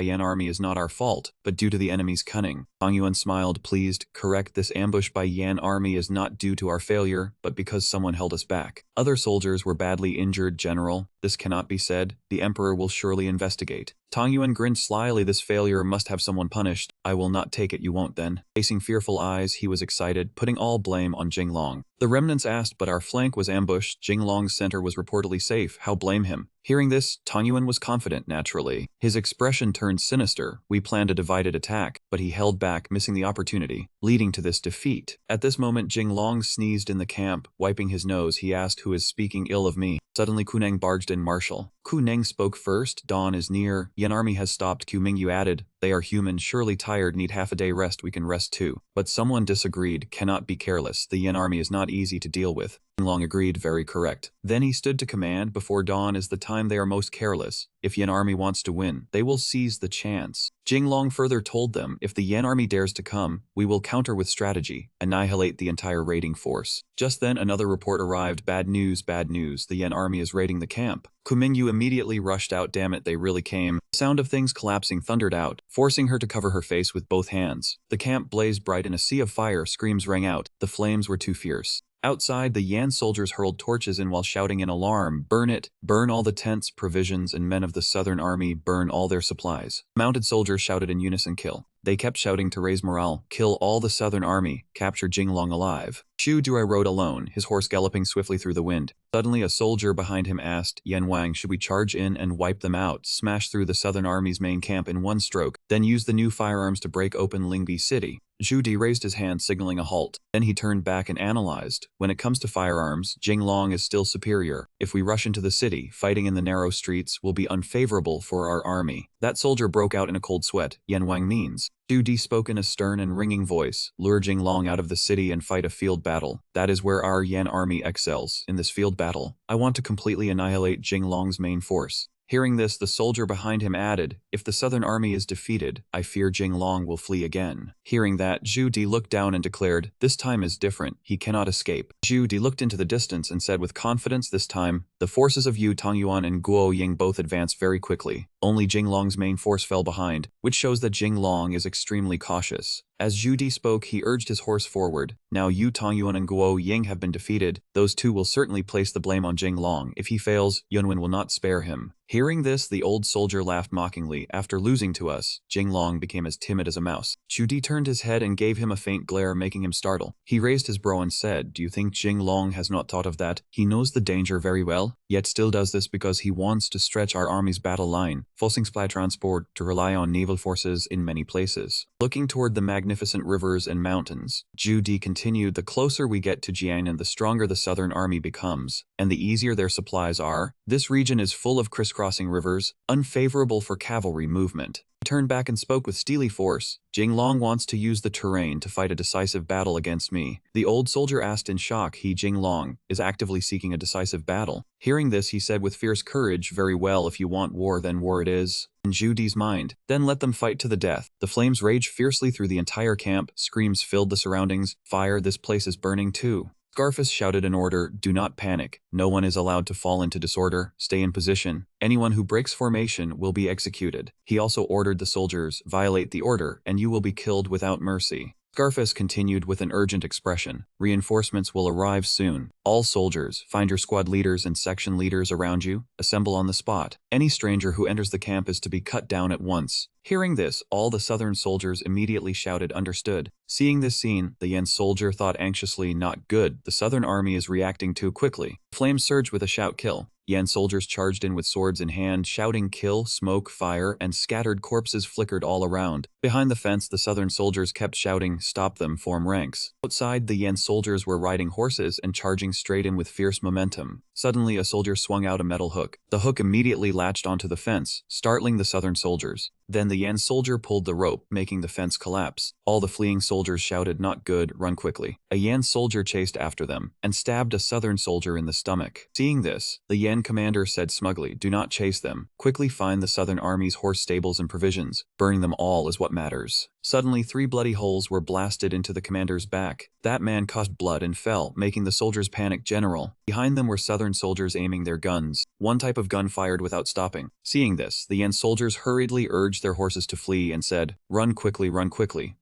Yan army is not our fault, but due to the enemy's cunning. Tong Yuan smiled, pleased, correct, this ambush by Yan army is not due to our failure, but because someone held us back. Other soldiers were badly injured, General. This cannot be said. The Emperor will surely investigate. Tong Yuan grinned slyly, this failure must have someone punished. I will not take it, you won't then. Facing fearful eyes, he was excited, putting all blame on Jinglong. The remnants asked, but our flank was ambushed. Jinglong's center was reportedly safe. How blame him? Hearing this, Tong Yuan was confident, naturally. His expression turned sinister. We planned a divided attack, but he held back, missing the opportunity, leading to this defeat. At this moment, Jinglong sneezed in the camp. Wiping his nose, he asked, who is speaking ill of me? Suddenly Kuneng barged in, Marshal. Ku Neng spoke first. Dawn is near. Yan army has stopped. Ku Mingyu added, they are human, surely tired, need half a day rest. We can rest too. But someone disagreed, cannot be careless. The Yan army is not easy to deal with. Long agreed, very correct. Then he stood to command, before dawn is the time they are most careless. If Yan army wants to win, they will seize the chance. Jinglong further told them, if the Yan army dares to come, we will counter with strategy, annihilate the entire raiding force. Just then another report arrived, bad news, the Yan army is raiding the camp. Ku Mingyu immediately rushed out, damn it, they really came. The sound of things collapsing thundered out, forcing her to cover her face with both hands. The camp blazed bright in a sea of fire, screams rang out, the flames were too fierce. Outside, the Yan soldiers hurled torches in while shouting in alarm, burn it, burn all the tents, provisions, and men of the southern army, burn all their supplies. Mounted soldiers shouted in unison, kill. They kept shouting to raise morale, kill all the southern army, capture Jinglong alive. Shu Duai rode alone, his horse galloping swiftly through the wind. Suddenly a soldier behind him asked, Yan Wang, should we charge in and wipe them out, smash through the southern army's main camp in one stroke, then use the new firearms to break open Lingbi city? Zhu Di raised his hand signaling a halt. Then he turned back and analyzed. When it comes to firearms, Jinglong is still superior. If we rush into the city, fighting in the narrow streets will be unfavorable for our army. That soldier broke out in a cold sweat. Yan Wang means. Zhu Di spoke in a stern and ringing voice, lure Jinglong out of the city and fight a field battle. That is where our Yan army excels. In this field battle, I want to completely annihilate Jinglong's main force. Hearing this, the soldier behind him added, if the southern army is defeated, I fear Jinglong will flee again. Hearing that, Zhu Di looked down and declared, this time is different, he cannot escape. Zhu Di looked into the distance and said with confidence, this time, the forces of Yu Tongyuan and Guo Ying both advanced very quickly. Only Jinglong's main force fell behind, which shows that Jinglong is extremely cautious. As Zhu Di spoke, he urged his horse forward. Now Yu Tongyuan and Guo Ying have been defeated. Those two will certainly place the blame on Jinglong. If he fails, Yunwen will not spare him. Hearing this, the old soldier laughed mockingly. After losing to us, Jinglong became as timid as a mouse. Zhu Di turned his head and gave him a faint glare, making him startle. He raised his brow and said, do you think Jinglong has not thought of that? He knows the danger very well, yet still does this because he wants to stretch our army's battle line, forcing supply transport to rely on naval forces in many places. Looking toward the magnificent rivers and mountains, Zhu Di continued, the closer we get to Jiangnan, the stronger the southern army becomes, and the easier their supplies are. This region is full of crisscrossing rivers, unfavorable for cavalry movement. He turned back and spoke with steely force. Jinglong wants to use the terrain to fight a decisive battle against me. The old soldier asked in shock, he, Jinglong, is actively seeking a decisive battle. Hearing this, he said with fierce courage, very well, if you want war, then war it is. In Zhu Di's mind, then let them fight to the death. The flames raged fiercely through the entire camp, screams filled the surroundings, fire, this place is burning too. Scarface shouted an order, do not panic, no one is allowed to fall into disorder, stay in position, anyone who breaks formation will be executed. He also ordered the soldiers, violate the order, and you will be killed without mercy. Scarface continued with an urgent expression, reinforcements will arrive soon. All soldiers, find your squad leaders and section leaders around you, assemble on the spot. Any stranger who enters the camp is to be cut down at once. Hearing this, all the southern soldiers immediately shouted, understood. Seeing this scene, the Yan soldier thought anxiously, not good, the southern army is reacting too quickly. Flames surged with a shout, kill. Yan soldiers charged in with swords in hand, shouting kill, smoke, fire, and scattered corpses flickered all around. Behind the fence, the southern soldiers kept shouting, stop them, form ranks. Outside, the Yan soldiers were riding horses and charging straight in with fierce momentum. Suddenly, a soldier swung out a metal hook. The hook immediately latched onto the fence, startling the southern soldiers. Then the Yan soldier pulled the rope, making the fence collapse. All the fleeing soldiers shouted, not good, run quickly. A Yan soldier chased after them, and stabbed a southern soldier in the stomach. Seeing this, the Yan commander said smugly, do not chase them. Quickly find the southern army's horse stables and provisions. Burning them all is what matters. Suddenly, 3 bloody holes were blasted into the commander's back. That man caused blood and fell, making the soldiers panic. General. Behind them were southern soldiers aiming their guns. One type of gun fired without stopping. Seeing this, the Yan soldiers hurriedly urged their horses to flee and said, run quickly,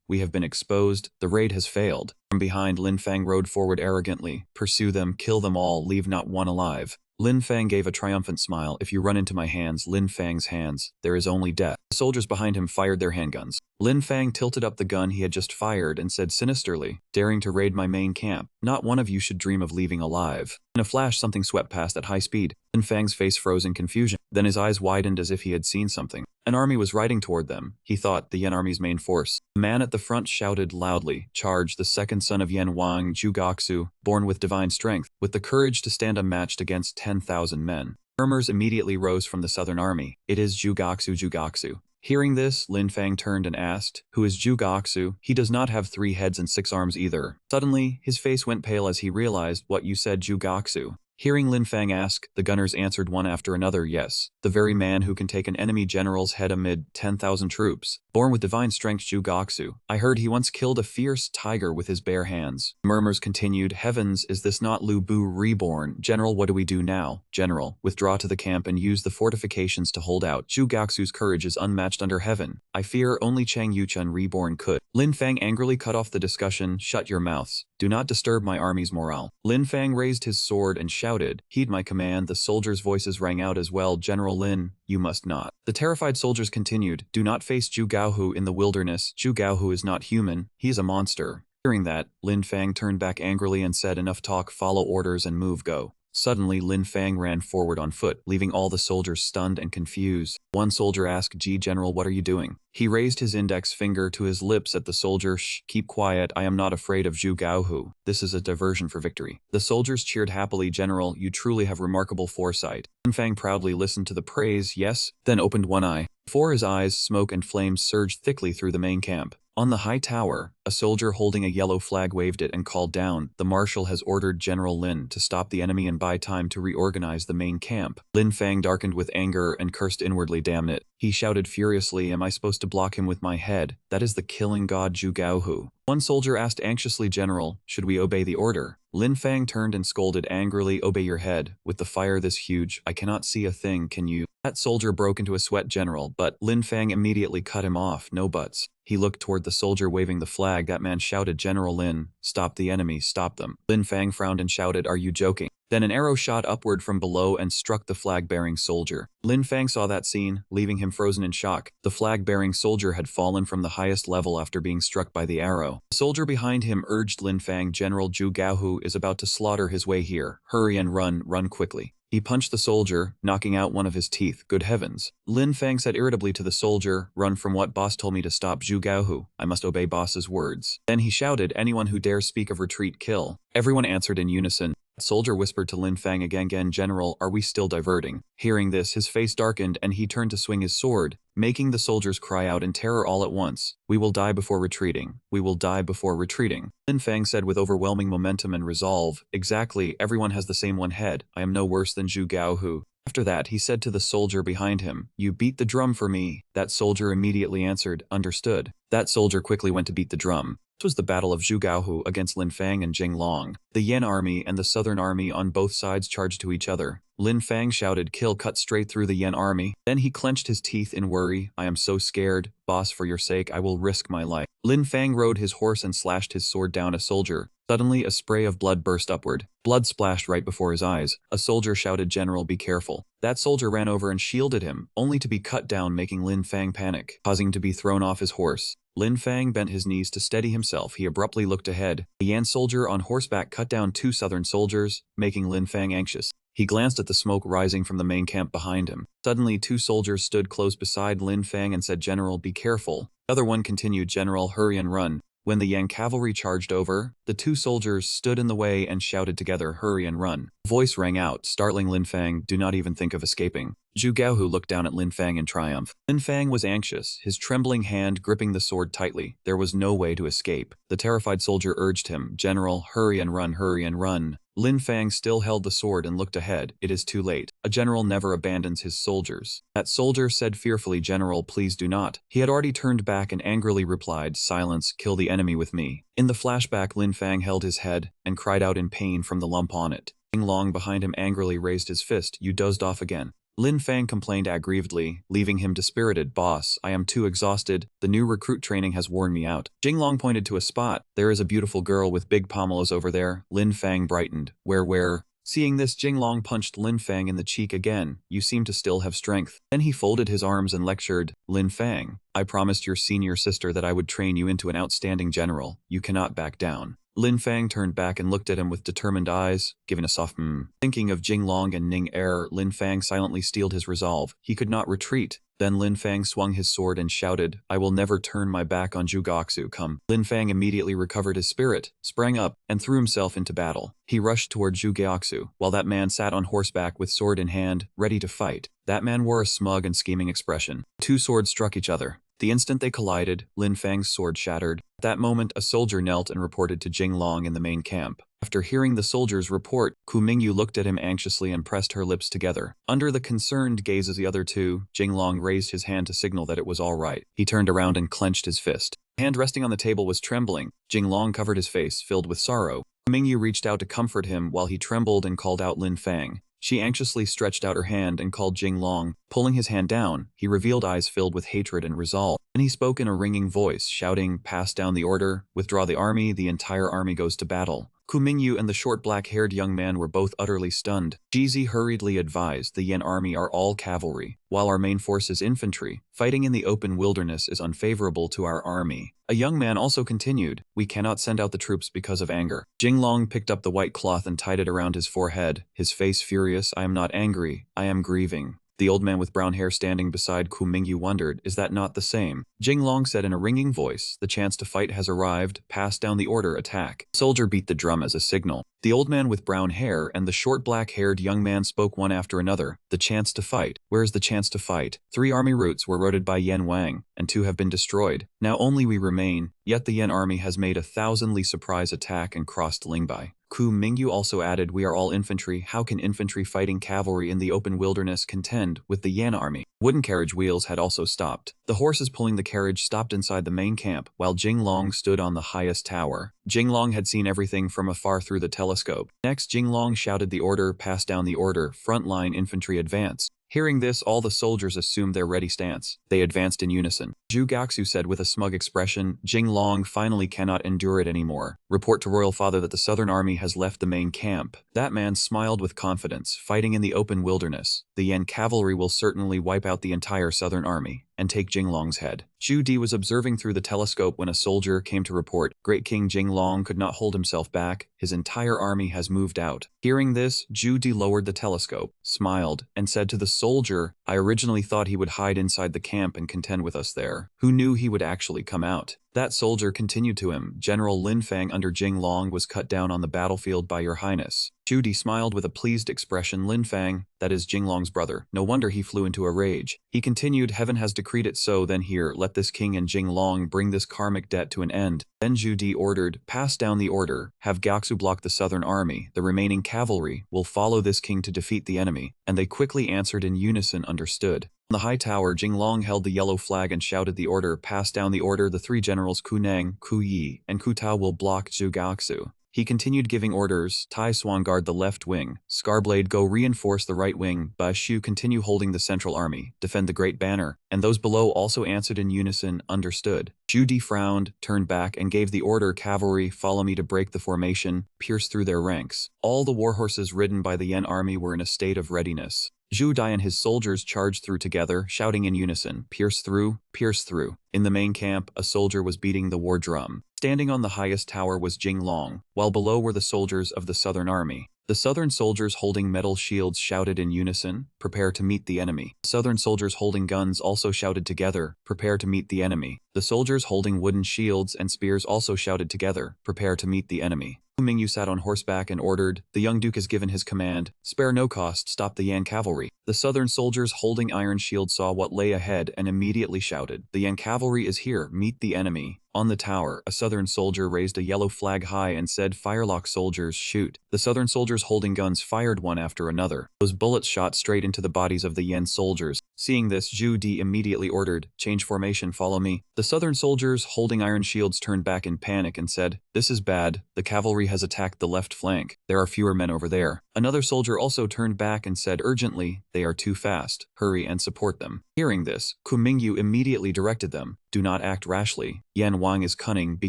we have been exposed, the raid has failed. From behind, Lin Fang rode forward arrogantly, pursue them, kill them all, leave not one alive. Lin Fang gave a triumphant smile, if you run into my hands, Lin Fang's hands, there is only death. The soldiers behind him fired their handguns. Lin Fang tilted up the gun he had just fired and said sinisterly, daring to raid my main camp, not one of you should dream of leaving alive. In a flash, something swept past at high speed. Lin Fang's face froze in confusion, then his eyes widened as if he had seen something. An army was riding toward them, he thought, the Yan army's main force. The man at the front shouted loudly, charge, the second son of Yan Wang, Zhu Goksu, born with divine strength, with the courage to stand unmatched against 10,000 men. Murmurs immediately rose from the southern army. It is Jugaksu. Hearing this, Lin Fang turned and asked, "Who is Jugaksu? He does not have 3 heads and 6 arms either." Suddenly, his face went pale as he realized what you said, Jugaksu. Hearing Lin Fang ask, the gunners answered one after another, "Yes, the very man who can take an enemy general's head amid 10,000 troops. Born with divine strength, Jugaksu. I heard he once killed a fierce tiger with his bare hands." Murmurs continued, "Heavens, is this not Lu Bu reborn? General, what do we do now?" "General, withdraw to the camp and use the fortifications to hold out. Jugaksu's courage is unmatched under heaven. I fear only Chang Yuchun reborn could." Lin Fang angrily cut off the discussion. "Shut your mouths. Do not disturb my army's morale." Lin Fang raised his sword and shouted, "Heed my command." The soldiers' voices rang out as well. "General Lin, you must not." The terrified soldiers continued, "Do not face Zhu Gaohu in the wilderness. Zhu Gaohu is not human. He is a monster." Hearing that, Lin Fang turned back angrily and said, "Enough talk, follow orders and move, go." Suddenly, Lin Fang ran forward on foot, leaving all the soldiers stunned and confused. One soldier asked, "G General, what are you doing?" He raised his index finger to his lips at the soldier. "Shh, keep quiet. I am not afraid of Zhu Gaohu. This is a diversion for victory." The soldiers cheered happily. "General, you truly have remarkable foresight." Lin Fang proudly listened to the praise, "Yes," then opened one eye. Before his eyes, smoke and flames surged thickly through the main camp. On the high tower, a soldier holding a yellow flag waved it and called down, "The marshal has ordered General Lin to stop the enemy and buy time to reorganize the main camp." Lin Fang darkened with anger and cursed inwardly, "Damn it." He shouted furiously, "Am I supposed to block him with my head? That is the killing god Zhu Gaohu." One soldier asked anxiously, "General, should we obey the order?" Lin Fang turned and scolded angrily, "Obey your head. With the fire this huge, I cannot see a thing, can you?" That soldier broke into a sweat, "General," but Lin Fang immediately cut him off. "No buts." He looked toward the soldier waving the flag. That man shouted, "General Lin, stop the enemy, stop them." Lin Fang frowned and shouted, "Are you joking?" Then an arrow shot upward from below and struck the flag-bearing soldier. Lin Fang saw that scene, leaving him frozen in shock. The flag-bearing soldier had fallen from the highest level after being struck by the arrow. The soldier behind him urged Lin Fang, "General Zhu Gaohu is about to slaughter his way here. Hurry and run quickly." He punched the soldier, knocking out one of his teeth. "Good heavens." Lin Fang said irritably to the soldier, "Run from what? Boss told me to stop Zhu Gaohu. I must obey boss's words." Then he shouted, "Anyone who dares speak of retreat, kill." Everyone answered in unison. The soldier whispered to Lin Fang again, "General, are we still diverting?" Hearing this, his face darkened and he turned to swing his sword, making the soldiers cry out in terror all at once. "We will die before retreating. We will die before retreating." Lin Fang said with overwhelming momentum and resolve, "Exactly, everyone has the same one head. I am no worse than Zhu Gaohu." After that, he said to the soldier behind him, "You beat the drum for me." That soldier immediately answered, "Understood." That soldier quickly went to beat the drum. This was the battle of Zhu Gaohu against Lin Fang and Jing Long. The Yan army and the southern army on both sides charged to each other. Lin Fang shouted, "Kill," cut straight through the Yan army. Then he clenched his teeth in worry. "I am so scared. Boss, for your sake, I will risk my life." Lin Fang rode his horse and slashed his sword down a soldier. Suddenly, a spray of blood burst upward. Blood splashed right before his eyes. A soldier shouted, "General, be careful." That soldier ran over and shielded him, only to be cut down, making Lin Fang panic, causing him to be thrown off his horse. Lin Fang bent his knees to steady himself. He abruptly looked ahead. A Yan soldier on horseback cut down 2 southern soldiers, making Lin Fang anxious. He glanced at the smoke rising from the main camp behind him. Suddenly, 2 soldiers stood close beside Lin Fang and said, "General, be careful." The other one continued, "General, hurry and run." When the Yan cavalry charged over, the 2 soldiers stood in the way and shouted together, "Hurry and run." A voice rang out, startling Lin Fang, "Do not even think of escaping." Zhu Gaohu looked down at Lin Fang in triumph. Lin Fang was anxious, his trembling hand gripping the sword tightly. There was no way to escape. The terrified soldier urged him, "General, hurry and run, hurry and run." Lin Fang still held the sword and looked ahead. It is too late. A general never abandons his soldiers. That soldier said fearfully, "General, please do not." He had already turned back and angrily replied, "Silence, kill the enemy with me." In the flashback, Lin Fang held his head and cried out in pain from the lump on it. Jing Long behind him angrily raised his fist. "You dozed off again." Lin Fang complained aggrievedly, leaving him dispirited. "Boss, I am too exhausted. The new recruit training has worn me out." Jing Long pointed to a spot. "There is a beautiful girl with big pomelos over there." Lin Fang brightened. Where? Seeing this, Jing Long punched Lin Fang in the cheek again. "You seem to still have strength." Then he folded his arms and lectured, "Lin Fang, I promised your senior sister that I would train you into an outstanding general. You cannot back down." Lin Fang turned back and looked at him with determined eyes, giving a soft Thinking of Jinglong and Ning Er, Lin Fang silently steeled his resolve. He could not retreat. Then Lin Fang swung his sword and shouted, "I will never turn my back on Zhugoxu, come." Lin Fang immediately recovered his spirit, sprang up, and threw himself into battle. He rushed toward Zhugoxu, while that man sat on horseback with sword in hand, ready to fight. That man wore a smug and scheming expression. Two swords struck each other. The instant they collided, Lin Fang's sword shattered. At that moment, a soldier knelt and reported to Jinglong in the main camp. After hearing the soldier's report, Ku Mingyu looked at him anxiously and pressed her lips together. Under the concerned gaze of the other two, Jinglong raised his hand to signal that it was all right. He turned around and clenched his fist. The hand resting on the table was trembling. Jinglong covered his face, filled with sorrow. Ku Mingyu reached out to comfort him while he trembled and called out Lin Fang. She anxiously stretched out her hand and called Jinglong. Pulling his hand down, he revealed eyes filled with hatred and resolve. Then he spoke in a ringing voice, shouting, "Pass down the order, withdraw the army, the entire army goes to battle." Ku Mingyu and the short black-haired young man were both utterly stunned. Jizi hurriedly advised, "The Yen army are all cavalry, while our main force is infantry. Fighting in the open wilderness is unfavorable to our army." A young man also continued, "We cannot send out the troops because of anger." Jinglong picked up the white cloth and tied it around his forehead, his face furious. "I am not angry, I am grieving." The old man with brown hair standing beside Ku Mingyu wondered, "Is that not the same?" Jinglong said in a ringing voice, "The chance to fight has arrived. Pass down the order, attack." The soldier beat the drum as a signal. The old man with brown hair and the short black-haired young man spoke one after another. "The chance to fight. Where is the chance to fight? 3 army routes were routed by Yan Wang, and 2 have been destroyed. Now only we remain, yet the Yan army has made a thousandly surprise attack and crossed Lingbai." Ku Mingyu also added, "We are all infantry. How can infantry fighting cavalry in the open wilderness contend with the Yan army?" Wooden carriage wheels had also stopped. The horses pulling the carriage stopped inside the main camp, while Jinglong stood on the highest tower. Jinglong had seen everything from afar through the telescope. Next, Jinglong shouted the order, "Pass down the order, frontline infantry advance." Hearing this, all the soldiers assumed their ready stance. They advanced in unison. Zhugoxu said with a smug expression, "Jinglong finally cannot endure it anymore. Report to Royal Father that the Southern Army has left the main camp." That man smiled with confidence. Fighting in the open wilderness, the Yan cavalry will certainly wipe out the entire Southern Army and take Jinglong's head. Zhu Di was observing through the telescope when a soldier came to report, "Great King Jinglong could not hold himself back. His entire army has moved out." Hearing this, Zhu Di lowered the telescope, smiled, and said to the soldier, "I originally thought he would hide inside the camp and contend with us there. Who knew he would actually come out?" That soldier continued to him, "General Lin Fang under Jinglong was cut down on the battlefield by your highness." Zhu Di smiled with a pleased expression. "Lin Fang, that is Jinglong's brother. No wonder he flew into a rage." He continued, "Heaven has decreed it so, then here, let this king and Jinglong bring this karmic debt to an end." Then Zhu Di ordered, "Pass down the order, have Gyaxu block the southern army. The remaining cavalry will follow this king to defeat the enemy." And they quickly answered in unison, "Understood." On the high tower, Jinglong held the yellow flag and shouted the order, "Pass down the order, the 3 generals Ku Neng, Ku Yi, and Ku Tao will block Zhugoxu." He continued giving orders, Tai Swan guard the left wing, Scarblade go reinforce the right wing, Ba Shu continue holding the central army, defend the Great Banner, and those below also answered in unison, "Understood." Zhu Di frowned, turned back, and gave the order, "Cavalry, follow me," to break the formation, pierce through their ranks. All the warhorses ridden by the Yan army were in a state of readiness. Zhu Di and his soldiers charged through together, shouting in unison, "Pierce through, pierce through." In the main camp, a soldier was beating the war drum. Standing on the highest tower was Jinglong, while below were the soldiers of the Southern Army. The Southern soldiers holding metal shields shouted in unison, "Prepare to meet the enemy." The Southern soldiers holding guns also shouted together, "Prepare to meet the enemy." The soldiers holding wooden shields and spears also shouted together, "Prepare to meet the enemy." Ku Mingyu sat on horseback and ordered, "The young duke has given his command. Spare no cost, stop the Yan cavalry." The Southern soldiers holding iron shields saw what lay ahead and immediately shouted, "The Yan cavalry is here, meet the enemy." On the tower, a Southern soldier raised a yellow flag high and said, "Firelock soldiers, shoot." The Southern soldiers holding guns fired one after another. Those bullets shot straight into the bodies of the Yan soldiers. Seeing this, Zhu Di immediately ordered, "Change formation, follow me." The Southern soldiers holding iron shields turned back in panic and said, "This is bad. The cavalry has attacked the left flank. There are fewer men over there." Another soldier also turned back and said urgently, "They are too fast. Hurry and support them." Hearing this, Ku Mingyu immediately directed them, "Do not act rashly. Yan Wang is cunning. Be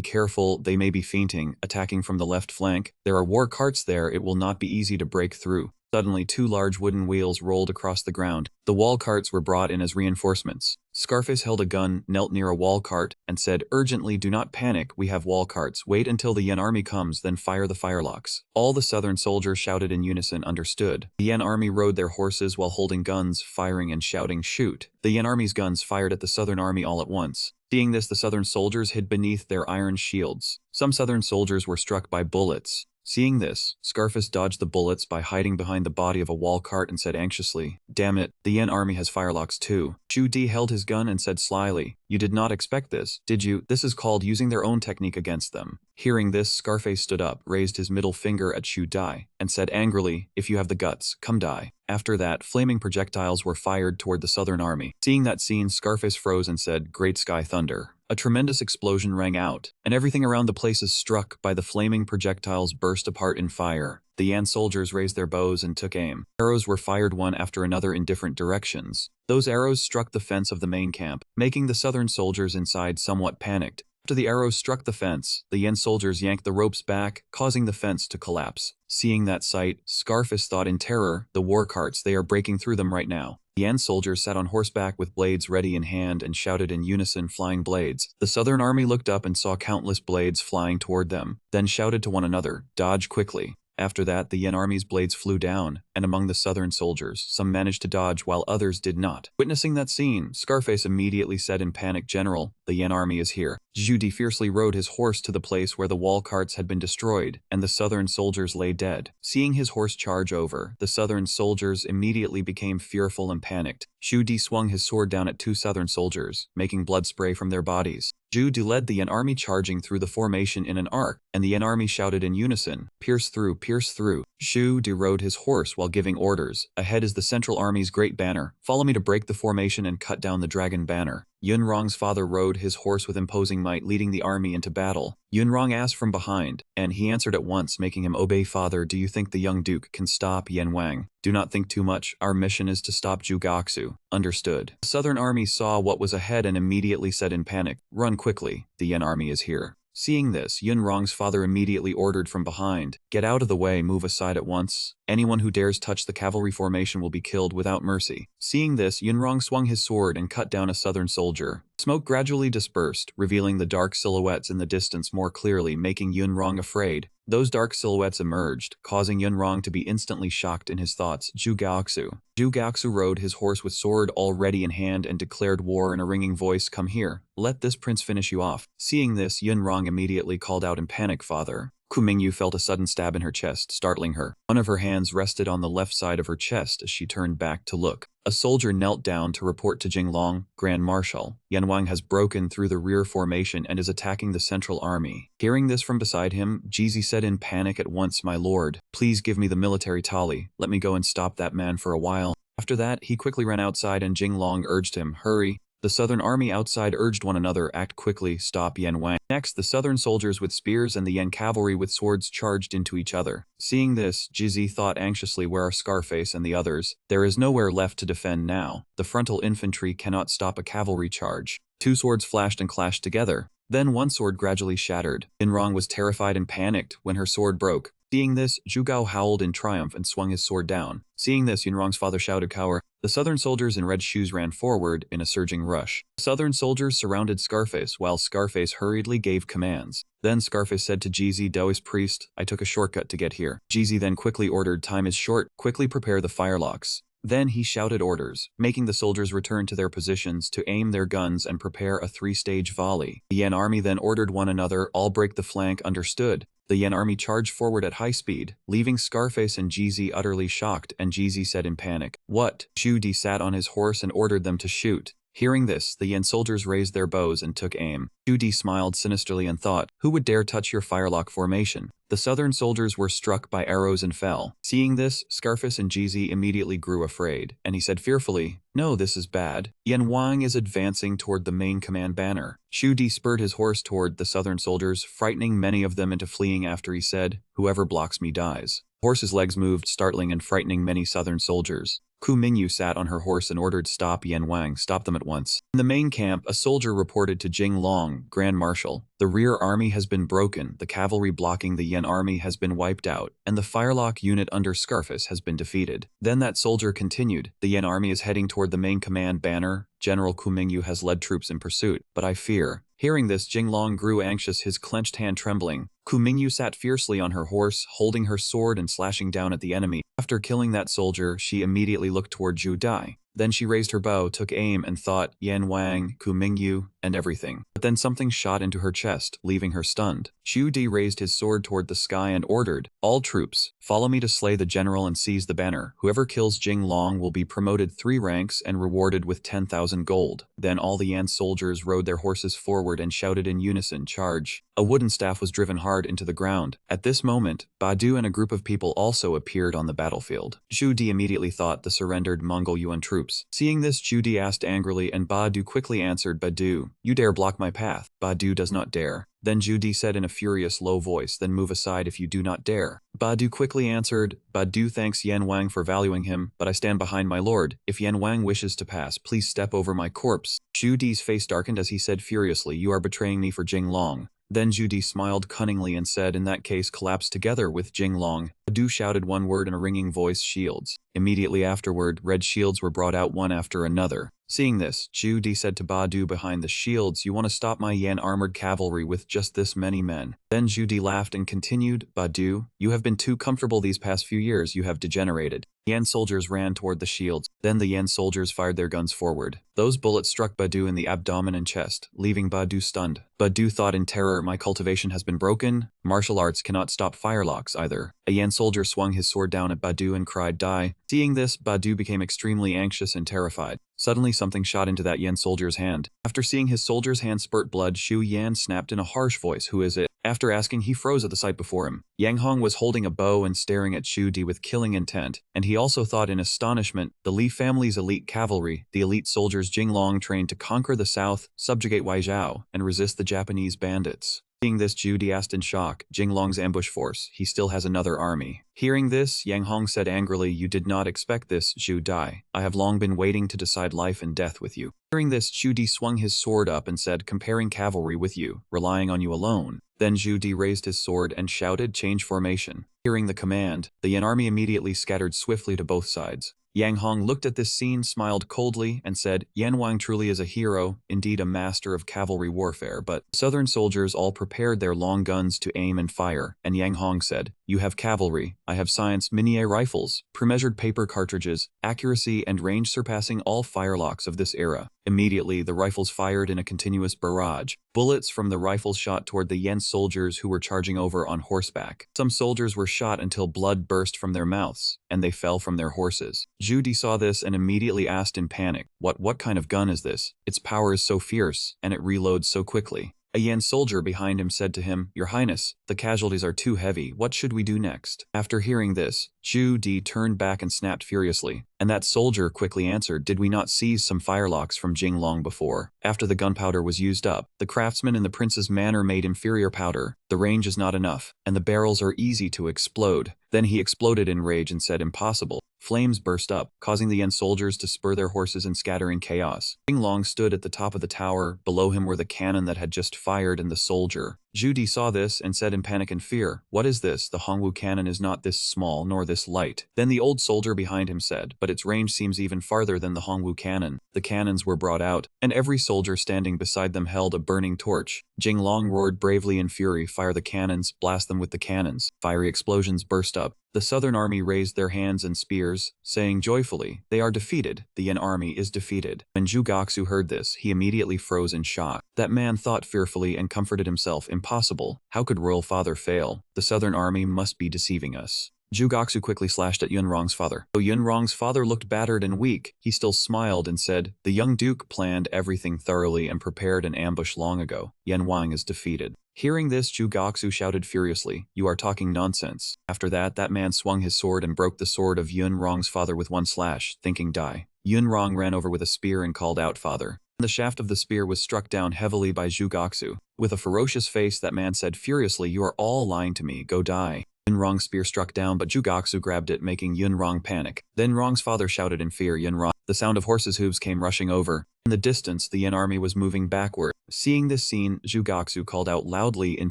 careful. They may be feinting, attacking from the left flank. There are war carts there. It will not be easy to break through." Suddenly, 2 large wooden wheels rolled across the ground. The wall carts were brought in as reinforcements. Scarface held a gun, knelt near a wall cart, and said, urgently, do not panic, we have wall carts, wait until the Yen army comes, then fire the firelocks. All the southern soldiers shouted in unison, understood. The Yen army rode their horses while holding guns, firing and shouting, shoot. The Yen army's guns fired at the southern army all at once. Seeing this, the southern soldiers hid beneath their iron shields. Some southern soldiers were struck by bullets. Seeing this, Scarface dodged the bullets by hiding behind the body of a wall cart and said anxiously, damn it, the Yen army has firelocks too. Chu Di held his gun and said slyly, you did not expect this, did you? This is called using their own technique against them. Hearing this, Scarface stood up, raised his middle finger at Chu Di, and said angrily, if you have the guts, come die. After that, flaming projectiles were fired toward the southern army. Seeing that scene, Scarface froze and said, great sky thunder. A tremendous explosion rang out, and everything around the place is struck by the flaming projectiles burst apart in fire. The Yan soldiers raised their bows and took aim. Arrows were fired one after another in different directions. Those arrows struck the fence of the main camp, making the southern soldiers inside somewhat panicked. After the arrows struck the fence, the Yen soldiers yanked the ropes back, causing the fence to collapse. Seeing that sight, Scarface thought in terror, the war carts, they are breaking through them right now. The Yen soldiers sat on horseback with blades ready in hand and shouted in unison, flying blades. The southern army looked up and saw countless blades flying toward them, then shouted to one another, dodge quickly. After that, the Yen army's blades flew down, and among the southern soldiers, some managed to dodge while others did not. Witnessing that scene, Scarface immediately said in panic, General, the Yen army is here. Judy fiercely rode his horse to the place where the wall carts had been destroyed, and the southern soldiers lay dead. Seeing his horse charge over, the southern soldiers immediately became fearful and panicked. Judy swung his sword down at two southern soldiers, making blood spray from their bodies. Judy led the Yen army charging through the formation in an arc, and the Yen army shouted in unison, pierce through, pierce through. Judy rode his horse while giving orders. Ahead is the Central Army's great banner. Follow me to break the formation and cut down the dragon banner. Yunrong's father rode his horse with imposing might, leading the army into battle. Yunrong asked from behind, and he answered at once, making him obey. Father, do you think the young duke can stop Yen Wang? Do not think too much. Our mission is to stop Jugaxu. Understood. The southern army saw what was ahead and immediately said in panic, run quickly. The Yen army is here. Seeing this, Yunrong's father immediately ordered from behind, get out of the way, move aside at once. Anyone who dares touch the cavalry formation will be killed without mercy. Seeing this, Yunrong swung his sword and cut down a southern soldier. Smoke gradually dispersed, revealing the dark silhouettes in the distance more clearly, making Yunrong afraid. Those dark silhouettes emerged, causing Yunrong to be instantly shocked in his thoughts. Jugaxu. Jugaxu rode his horse with sword already in hand and declared war in a ringing voice, come here, let this prince finish you off. Seeing this, Yunrong immediately called out in panic, Father. Kumingyu felt a sudden stab in her chest, startling her. One of her hands rested on the left side of her chest as she turned back to look. A soldier knelt down to report to Jinglong, Grand Marshal. Yan Wang has broken through the rear formation and is attacking the Central Army. Hearing this from beside him, Jizi said in panic at once, my lord, please give me the military tali. Let me go and stop that man for a while. After that, he quickly ran outside and Jinglong urged him, hurry. The southern army outside urged one another, act quickly, stop Yan Wang. Next, the southern soldiers with spears and the Yan cavalry with swords charged into each other. Seeing this, Jizi thought anxiously, where are Scarface and the others? There is nowhere left to defend now. The frontal infantry cannot stop a cavalry charge. Two swords flashed and clashed together. Then one sword gradually shattered. Yunrong was terrified and panicked when her sword broke. Seeing this, Zhugao howled in triumph and swung his sword down. Seeing this, Yunrong's father shouted, cower. The southern soldiers in red shoes ran forward in a surging rush. The southern soldiers surrounded Scarface while Scarface hurriedly gave commands. Then Scarface said to Jizi, Taoist priest, I took a shortcut to get here. Jizi then quickly ordered, time is short, quickly prepare the firelocks. Then he shouted orders, making the soldiers return to their positions to aim their guns and prepare a three-stage volley. The Yan army then ordered one another, all break the flank, understood. The Yan army charged forward at high speed, leaving Scarface and Jizi utterly shocked, and Jizi said in panic, what? Judy sat on his horse and ordered them to shoot. Hearing this, the Yen soldiers raised their bows and took aim. Judy smiled sinisterly and thought, who would dare touch your firelock formation? The southern soldiers were struck by arrows and fell. Seeing this, Scarface and Jizi immediately grew afraid, and he said fearfully, no, this is bad. Yan Wang is advancing toward the main command banner. Judy spurred his horse toward the southern soldiers, frightening many of them into fleeing after he said, whoever blocks me dies. The horse's legs moved, startling and frightening many southern soldiers. Ku Mingyu sat on her horse and ordered, stop Yan Wang, stop them at once. In the main camp, a soldier reported to Jing Long, Grand Marshal, the rear army has been broken, the cavalry blocking the Yen army has been wiped out, and the firelock unit under Scarface has been defeated. Then that soldier continued, the Yen army is heading toward the main command banner. General Ku Mingyu has led troops in pursuit, but I fear Hearing this, Jinglong grew anxious, his clenched hand trembling. Ku Mingyu sat fiercely on her horse, holding her sword and slashing down at the enemy. After killing that soldier, she immediately looked toward Zhu Dai. Then she raised her bow, took aim, and thought, Yan Wang, Ku Mingyu, and everything. But then something shot into her chest, leaving her stunned. Zhu Di raised his sword toward the sky and ordered, all troops, follow me to slay the general and seize the banner. Whoever kills Jinglong will be promoted 3 ranks and rewarded with 10,000 gold. Then all the Yan soldiers rode their horses forward and shouted in unison, charge. A wooden staff was driven hard into the ground. At this moment, Badu and a group of people also appeared on the battlefield. Zhu Di immediately thought the surrendered Mongol Yuan troops. Seeing this, Zhu Di asked angrily, and Badu quickly answered, Badu, you dare block my path. Badu does not dare. Then Zhu Di said in a furious low voice, then move aside if you do not dare. Badu quickly answered, Badu thanks Yan Wang for valuing him, but I stand behind my lord. If Yan Wang wishes to pass, please step over my corpse. Zhu Di's face darkened as he said furiously, you are betraying me for Jinglong. Then Zhu Di smiled cunningly and said, in that case collapse together with Jinglong. Badu shouted one word in a ringing voice, shields. Immediately afterward, red shields were brought out one after another. Seeing this, Zhu Di said to Badu behind the shields, you want to stop my Yan armored cavalry with just this many men. Then Zhu Di laughed and continued, Badu, you have been too comfortable these past few years, you have degenerated. Yan soldiers ran toward the shields. Then the Yan soldiers fired their guns forward. Those bullets struck Badu in the abdomen and chest, leaving Badu stunned. Badu thought in terror, my cultivation has been broken. Martial arts cannot stop firelocks either. A Yan soldier swung his sword down at Badu and cried, die. Seeing this, Badu became extremely anxious and terrified. Suddenly something shot into that Yan soldier's hand. After seeing his soldier's hand spurt blood, Shu Yan snapped in a harsh voice, who is it? After asking, he froze at the sight before him. Yang Hong was holding a bow and staring at Zhu Di with killing intent, and he also thought in astonishment, the Li family's elite cavalry, the elite soldiers Jinglong trained to conquer the south, subjugate Weizhou, and resist the Japanese bandits. Seeing this, Zhu Di asked in shock, Jinglong's ambush force, he still has another army. Hearing this, Yang Hong said angrily, you did not expect this, Zhu Di. I have long been waiting to decide life and death with you. Hearing this, Zhu Di swung his sword up and said, comparing cavalry with you, relying on you alone. Then Zhu Di raised his sword and shouted, change formation. Hearing the command, the Yan army immediately scattered swiftly to both sides. Yang Hong looked at this scene, smiled coldly, and said, Yan Wang truly is a hero, indeed a master of cavalry warfare, but southern soldiers all prepared their long guns to aim and fire, and Yang Hong said, you have cavalry, I have science minier rifles, pre-measured paper cartridges, accuracy and range surpassing all firelocks of this era. Immediately, the rifles fired in a continuous barrage. Bullets from the rifles shot toward the Yan soldiers who were charging over on horseback. Some soldiers were shot until blood burst from their mouths, and they fell from their horses. Zhu Di saw this and immediately asked in panic, what kind of gun is this? Its power is so fierce, and it reloads so quickly. A Yan soldier behind him said to him, Your Highness, the casualties are too heavy, what should we do next? After hearing this, Zhu Di turned back and snapped furiously, and that soldier quickly answered, did we not seize some firelocks from Jinglong before? After the gunpowder was used up, the craftsman in the prince's manor made inferior powder, the range is not enough, and the barrels are easy to explode. Then he exploded in rage and said, impossible. Flames burst up, causing the Yan soldiers to spur their horses and scatter in chaos. Jinglong stood at the top of the tower, below him were the cannon that had just fired and the soldier. Zhu Di saw this and said in panic and fear, what is this? The Hongwu cannon is not this small nor this light. Then the old soldier behind him said, but its range seems even farther than the Hongwu cannon. The cannons were brought out, and every soldier standing beside them held a burning torch. Jinglong roared bravely in fury, fire the cannons, blast them with the cannons. Fiery explosions burst up. The southern army raised their hands and spears, saying joyfully, they are defeated, the Yan army is defeated. When Zhu Goksu heard this, he immediately froze in shock. That man thought fearfully and comforted himself, impossible. How could royal father fail? The southern army must be deceiving us. Zhu Goksu quickly slashed at Yunrong's father. Though Yunrong's father looked battered and weak, he still smiled and said, the young duke planned everything thoroughly and prepared an ambush long ago. Yan Wang is defeated. Hearing this, Zhu Goksu shouted furiously, you are talking nonsense. After that man swung his sword and broke the sword of Yunrong's father with one slash, thinking die. Yunrong ran over with a spear and called out, father. The shaft of the spear was struck down heavily by Zhu Goksu. With a ferocious face, that man said furiously, you are all lying to me, go die. Yunrong's spear struck down, but Zhu Goksu grabbed it, making Yunrong panic. Then Rong's father shouted in fear, Yunrong, The sound of horses' hooves came rushing over. In the distance, the Yen army was moving backward. Seeing this scene, Zhu called out loudly in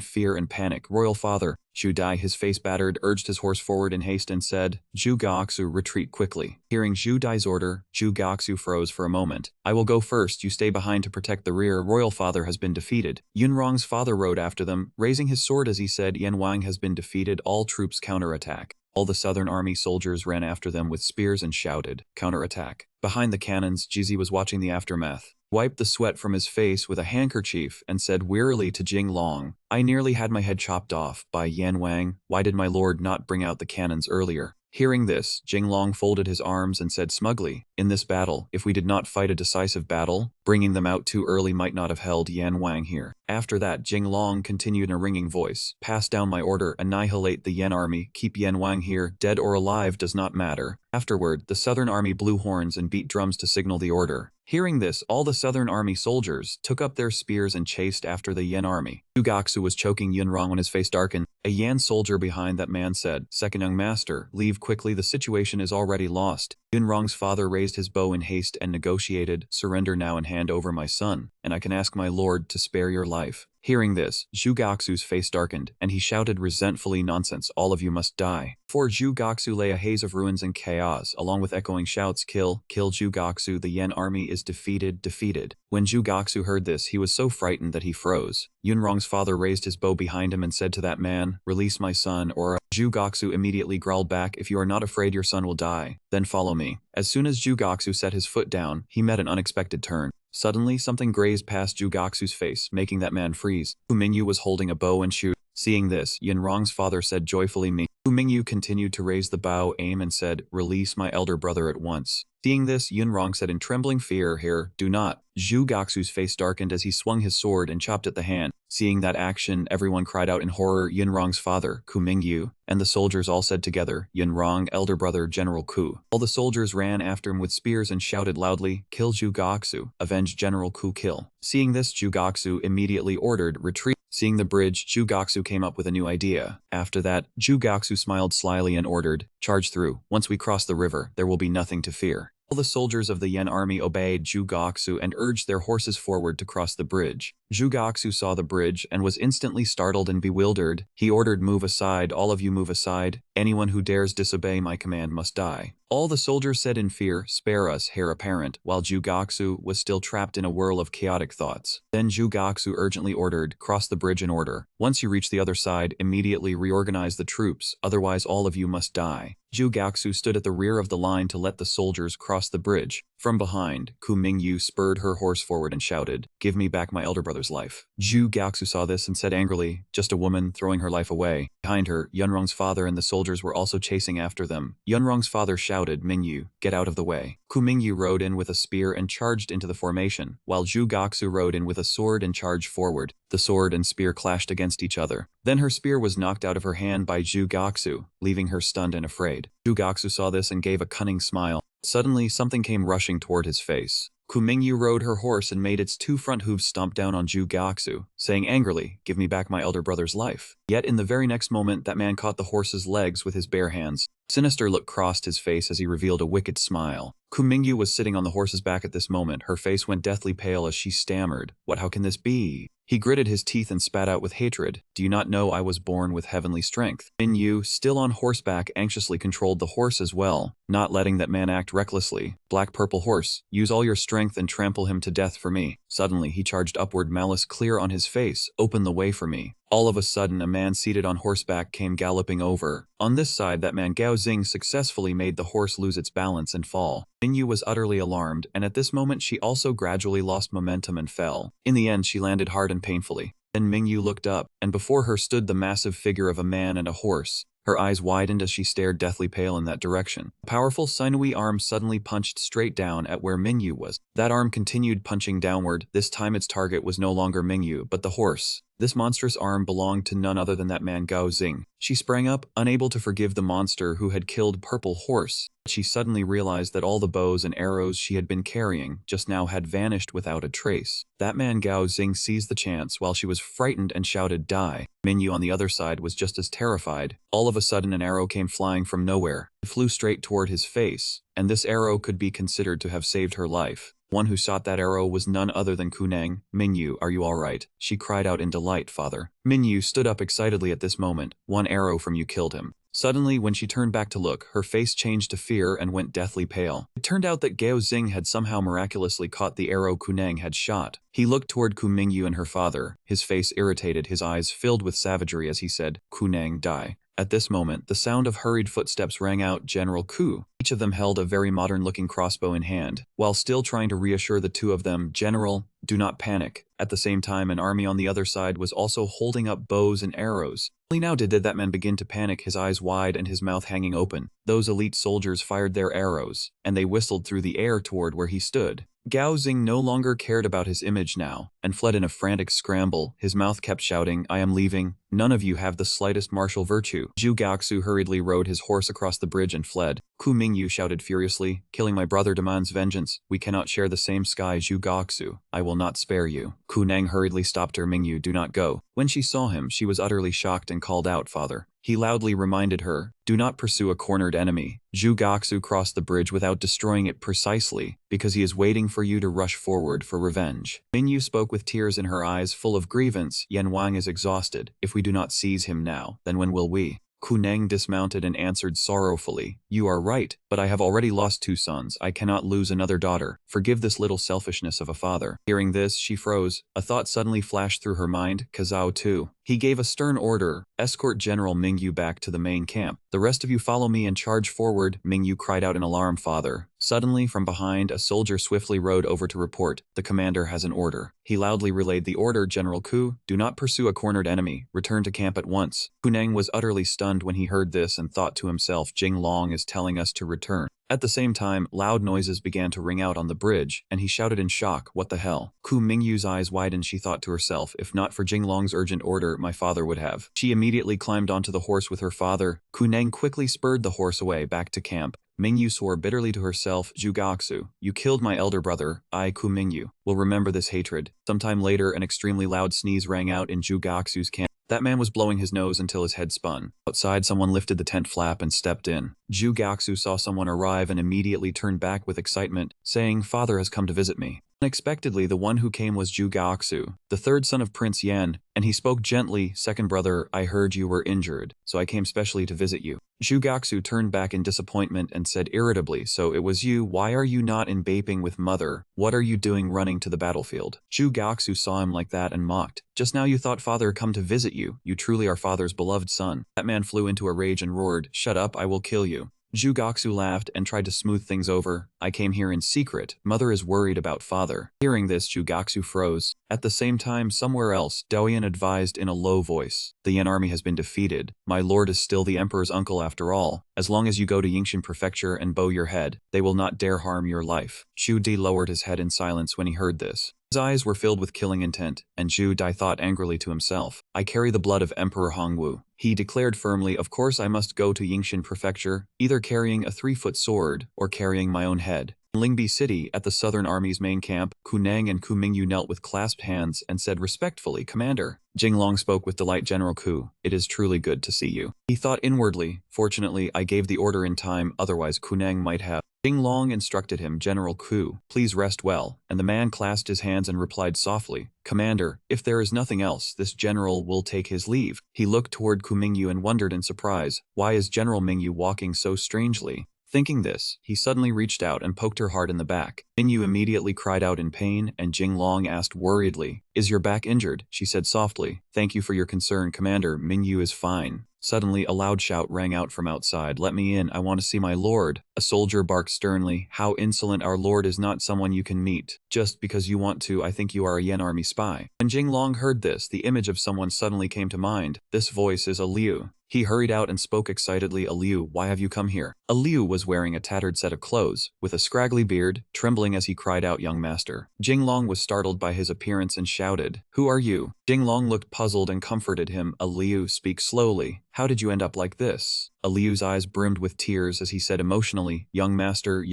fear and panic, "Royal father!" Zhu Dai, his face battered, urged his horse forward in haste and said, "Zhu, retreat quickly." Hearing Zhu Dai's order, Zhu froze for a moment. "I will go first, you stay behind to protect the rear. Royal father has been defeated." Yunrong's father rode after them, raising his sword as he said, "Yan Wang has been defeated, all troops counterattack." All the southern army soldiers ran after them with spears and shouted, "Counterattack." Behind the cannons, Jizi was watching the aftermath, wiped the sweat from his face with a handkerchief and said wearily to Jing Long, "I nearly had my head chopped off by Yan Wang. Why did my lord not bring out the cannons earlier?" Hearing this, Jing Long folded his arms and said smugly, "In this battle, if we did not fight a decisive battle, bringing them out too early might not have held Yan Wang here." After that, Jing Long continued in a ringing voice, "Pass down my order, annihilate the Yan army, keep Yan Wang here, dead or alive does not matter." Afterward, the southern army blew horns and beat drums to signal the order. Hearing this, all the southern army soldiers took up their spears and chased after the Yan army. Zhu was choking Yunrong when his face darkened. A Yan soldier behind that man said, "Second young master, leave quickly, the situation is already lost." Yunrong's father raised his bow in haste and negotiated, "Surrender now and hand over my son, and I can ask my lord to spare your life." Hearing this, Zhu face darkened, and he shouted resentfully, "Nonsense, all of you must die." Before Zhu lay a haze of ruins and chaos, along with echoing shouts, "Kill, kill Zhu, the Yan army is defeated, defeated." When Zhu heard this, he was so frightened that he froze. Yunrong's father raised his bow behind him and said to that man, "Release my son, or..." Zhu immediately growled back, "If you are not afraid your son will die, then follow me." As soon as Zhu set his foot down, he met an unexpected turn. Suddenly, something grazed past Zhu face, making that man freeze. Hu Mingyu was holding a bow and shoot. Seeing this, Yunrong's father said joyfully, Hu Mingyu continued to raise the bow aim and said, "Release my elder brother at once." Seeing this, Yunrong said in trembling fear, "Here, do not." Zhu face darkened as he swung his sword and chopped at the hand. Seeing that action, everyone cried out in horror, Yunrong's father, Ku Mingyu, and the soldiers all said together, "Yunrong, elder brother, General Ku." All the soldiers ran after him with spears and shouted loudly, "Kill Zhu, avenge General Ku, kill." Seeing this, Zhu immediately ordered retreat. Seeing the bridge, Zhu came up with a new idea. After that, Zhu smiled slyly and ordered, "Charge through. Once we cross the river, there will be nothing to fear." All the soldiers of the Yan army obeyed Zhu and urged their horses forward to cross the bridge. Zhu saw the bridge and was instantly startled and bewildered. He ordered, "Move aside, all of you move aside. Anyone who dares disobey my command must die." All the soldiers said in fear, "Spare us, heir apparent," while Zhu was still trapped in a whirl of chaotic thoughts. Then Zhu urgently ordered, "Cross the bridge in order. Once you reach the other side, immediately reorganize the troops, otherwise all of you must die." Zhu stood at the rear of the line to let the soldiers cross the bridge. From behind, Ku Mingyu spurred her horse forward and shouted, "Give me back my elder brother's life." Zhu saw this and said angrily, "Just a woman throwing her life away." Behind her, Yunrong's father and the soldiers were also chasing after them. Yunrong's father shouted, "Mingyu, get out of the way." Ku Mingyu rode in with a spear and charged into the formation, while Zhu rode in with a sword and charged forward. The sword and spear clashed against each other. Then her spear was knocked out of her hand by Zhu, leaving her stunned and afraid. Zhu saw this and gave a cunning smile. Suddenly, something came rushing toward his face. Ku Mingyu rode her horse and made its two front hooves stomp down on Zhu, saying angrily, "Give me back my elder brother's life." Yet in the very next moment, that man caught the horse's legs with his bare hands. Sinister look crossed his face as he revealed a wicked smile. Ku Mingyu was sitting on the horse's back at this moment. Her face went deathly pale as she stammered, "What? How can this be?" He gritted his teeth and spat out with hatred, "Do you not know I was born with heavenly strength?" Mingyu, still on horseback, anxiously controlled the horse as well, not letting that man act recklessly. "Black-purple horse, use all your strength and trample him to death for me." Suddenly, he charged upward, malice clear on his face, "Open the way for me." All of a sudden, a man seated on horseback came galloping over. On this side, that man Gao Xing successfully made the horse lose its balance and fall. Mingyu was utterly alarmed, and at this moment she also gradually lost momentum and fell. In the end, she landed hard and painfully. Then Mingyu looked up, and before her stood the massive figure of a man and a horse. Her eyes widened as she stared deathly pale in that direction. A powerful sinewy arm suddenly punched straight down at where Mingyu was. That arm continued punching downward. This time its target was no longer Mingyu, but the horse. This monstrous arm belonged to none other than that man Gao Xing. She sprang up, unable to forgive the monster who had killed Purple Horse. She suddenly realized that all the bows and arrows she had been carrying just now had vanished without a trace. That man Gao Xing seized the chance while she was frightened and shouted, "Die." Mingyu on the other side was just as terrified. All of a sudden an arrow came flying from nowhere. It flew straight toward his face. and this arrow could be considered to have saved her life. One who shot that arrow was none other than Kunang. Mingyu, are you alright? She cried out in delight, father. Mingyu stood up excitedly at this moment. One arrow from you killed him. Suddenly, when she turned back to look, her face changed to fear and went deathly pale. It turned out that Gao Xing had somehow miraculously caught the arrow Kunang had shot. He looked toward Ku Mingyu and her father, his face irritated, his eyes filled with savagery as he said, Kunang, die. At this moment, the sound of hurried footsteps rang out. General Ku. Each of them held a very modern-looking crossbow in hand. While still trying to reassure the two of them, General, do not panic. At the same time, an army on the other side was also holding up bows and arrows. Only now did that man begin to panic, his eyes wide and his mouth hanging open. Those elite soldiers fired their arrows, and they whistled through the air toward where he stood. Gao Xing no longer cared about his image now, and fled in a frantic scramble. His mouth kept shouting, I am leaving. None of you have the slightest martial virtue. Zhu Gaoxu hurriedly rode his horse across the bridge and fled. Ku Mingyu shouted furiously, killing my brother demands vengeance. We cannot share the same sky, Zhu Gaoxu. I will not spare you. Ku Nang hurriedly stopped her. Mingyu, do not go. When she saw him, she was utterly shocked and called out, Father. He loudly reminded her, do not pursue a cornered enemy. Zhu Gaoxu crossed the bridge without destroying it precisely because he is waiting for you to rush forward for revenge. Mingyu spoke with tears in her eyes, full of grievance. Yan Wang is exhausted. If we do not seize him now, then when will we? Ku Nang dismounted and answered sorrowfully, you are right, but I have already lost 2 sons. I cannot lose another daughter. Forgive this little selfishness of a father. Hearing this, she froze. A thought suddenly flashed through her mind, Kazao too. He gave a stern order, escort General Mingyu back to the main camp. The rest of you follow me and charge forward, Mingyu cried out in alarm, father. Suddenly, from behind, a soldier swiftly rode over to report, the commander has an order. He loudly relayed the order, General Ku, do not pursue a cornered enemy, return to camp at once. Ku Nang was utterly stunned when he heard this and thought to himself, Jing Long is telling us to return. At the same time, loud noises began to ring out on the bridge, and he shouted in shock, what the hell? Ku Mingyu's eyes widened. She thought to herself, if not for Jinglong's urgent order, my father would have. She immediately climbed onto the horse with her father. Ku Nang quickly spurred the horse away back to camp. Mingyu swore bitterly to herself, Zhu Gaoxu, you killed my elder brother, I, Ku Mingyu, will remember this hatred. Sometime later, an extremely loud sneeze rang out in Zhu Gaoxu's camp. That man was blowing his nose until his head spun. Outside, someone lifted the tent flap and stepped in. Zhu Gaoxu saw someone arrive and immediately turned back with excitement, saying, Father has come to visit me. Unexpectedly, the one who came was Zhu Gaoxu, the third son of Prince Yan, and he spoke gently, second brother, I heard you were injured, so I came specially to visit you. Zhu Gaoxu turned back in disappointment and said irritably, so it was you, why are you not in Beiping with mother? What are you doing running to the battlefield? Zhu Gaoxu saw him like that and mocked. Just now you thought father come to visit you, you truly are father's beloved son. That man flew into a rage and roared, shut up, I will kill you. Zhu Gaoxu laughed and tried to smooth things over. I came here in secret. Mother is worried about father. Hearing this, Zhu Gaoxu froze. At the same time, somewhere else, Douyin advised in a low voice. The Yan army has been defeated. My lord is still the emperor's uncle after all. As long as you go to Yingshan prefecture and bow your head, they will not dare harm your life. Zhu Di lowered his head in silence when he heard this. His eyes were filled with killing intent, and Zhu Dai thought angrily to himself, I carry the blood of Emperor Hongwu. He declared firmly, of course I must go to Yingshan prefecture, either carrying a 3-foot sword or carrying my own head. In Lingbi City, at the Southern Army's main camp, Ku Nang and Ku Mingyu knelt with clasped hands and said respectfully, Commander. Jinglong spoke with delight, General Ku, it is truly good to see you. He thought inwardly, fortunately I gave the order in time, otherwise Ku Nang might have. Jinglong instructed him, General Ku, please rest well, and the man clasped his hands and replied softly, Commander, if there is nothing else, this general will take his leave. He looked toward Ku Mingyu and wondered in surprise, why is General Mingyu walking so strangely? Thinking this, he suddenly reached out and poked her hard in the back. Mingyu immediately cried out in pain, and Jinglong asked worriedly, is your back injured? She said softly, thank you for your concern, Commander, Mingyu is fine. Suddenly, a loud shout rang out from outside, let me in, I want to see my lord. A soldier barked sternly, how insolent, our lord is not someone you can meet. Just because you want to, I think you are a Yan army spy. When Jinglong heard this, the image of someone suddenly came to mind. This voice is a Liu. He hurried out and spoke excitedly, Liu, why have you come here? Liu was wearing a tattered set of clothes, with a scraggly beard, trembling as he cried out, young master. Jinglong was startled by his appearance and shouted, who are you? Jinglong looked puzzled and comforted him, Liu, speak slowly. How did you end up like this? Liu's eyes brimmed with tears as he said emotionally, young master,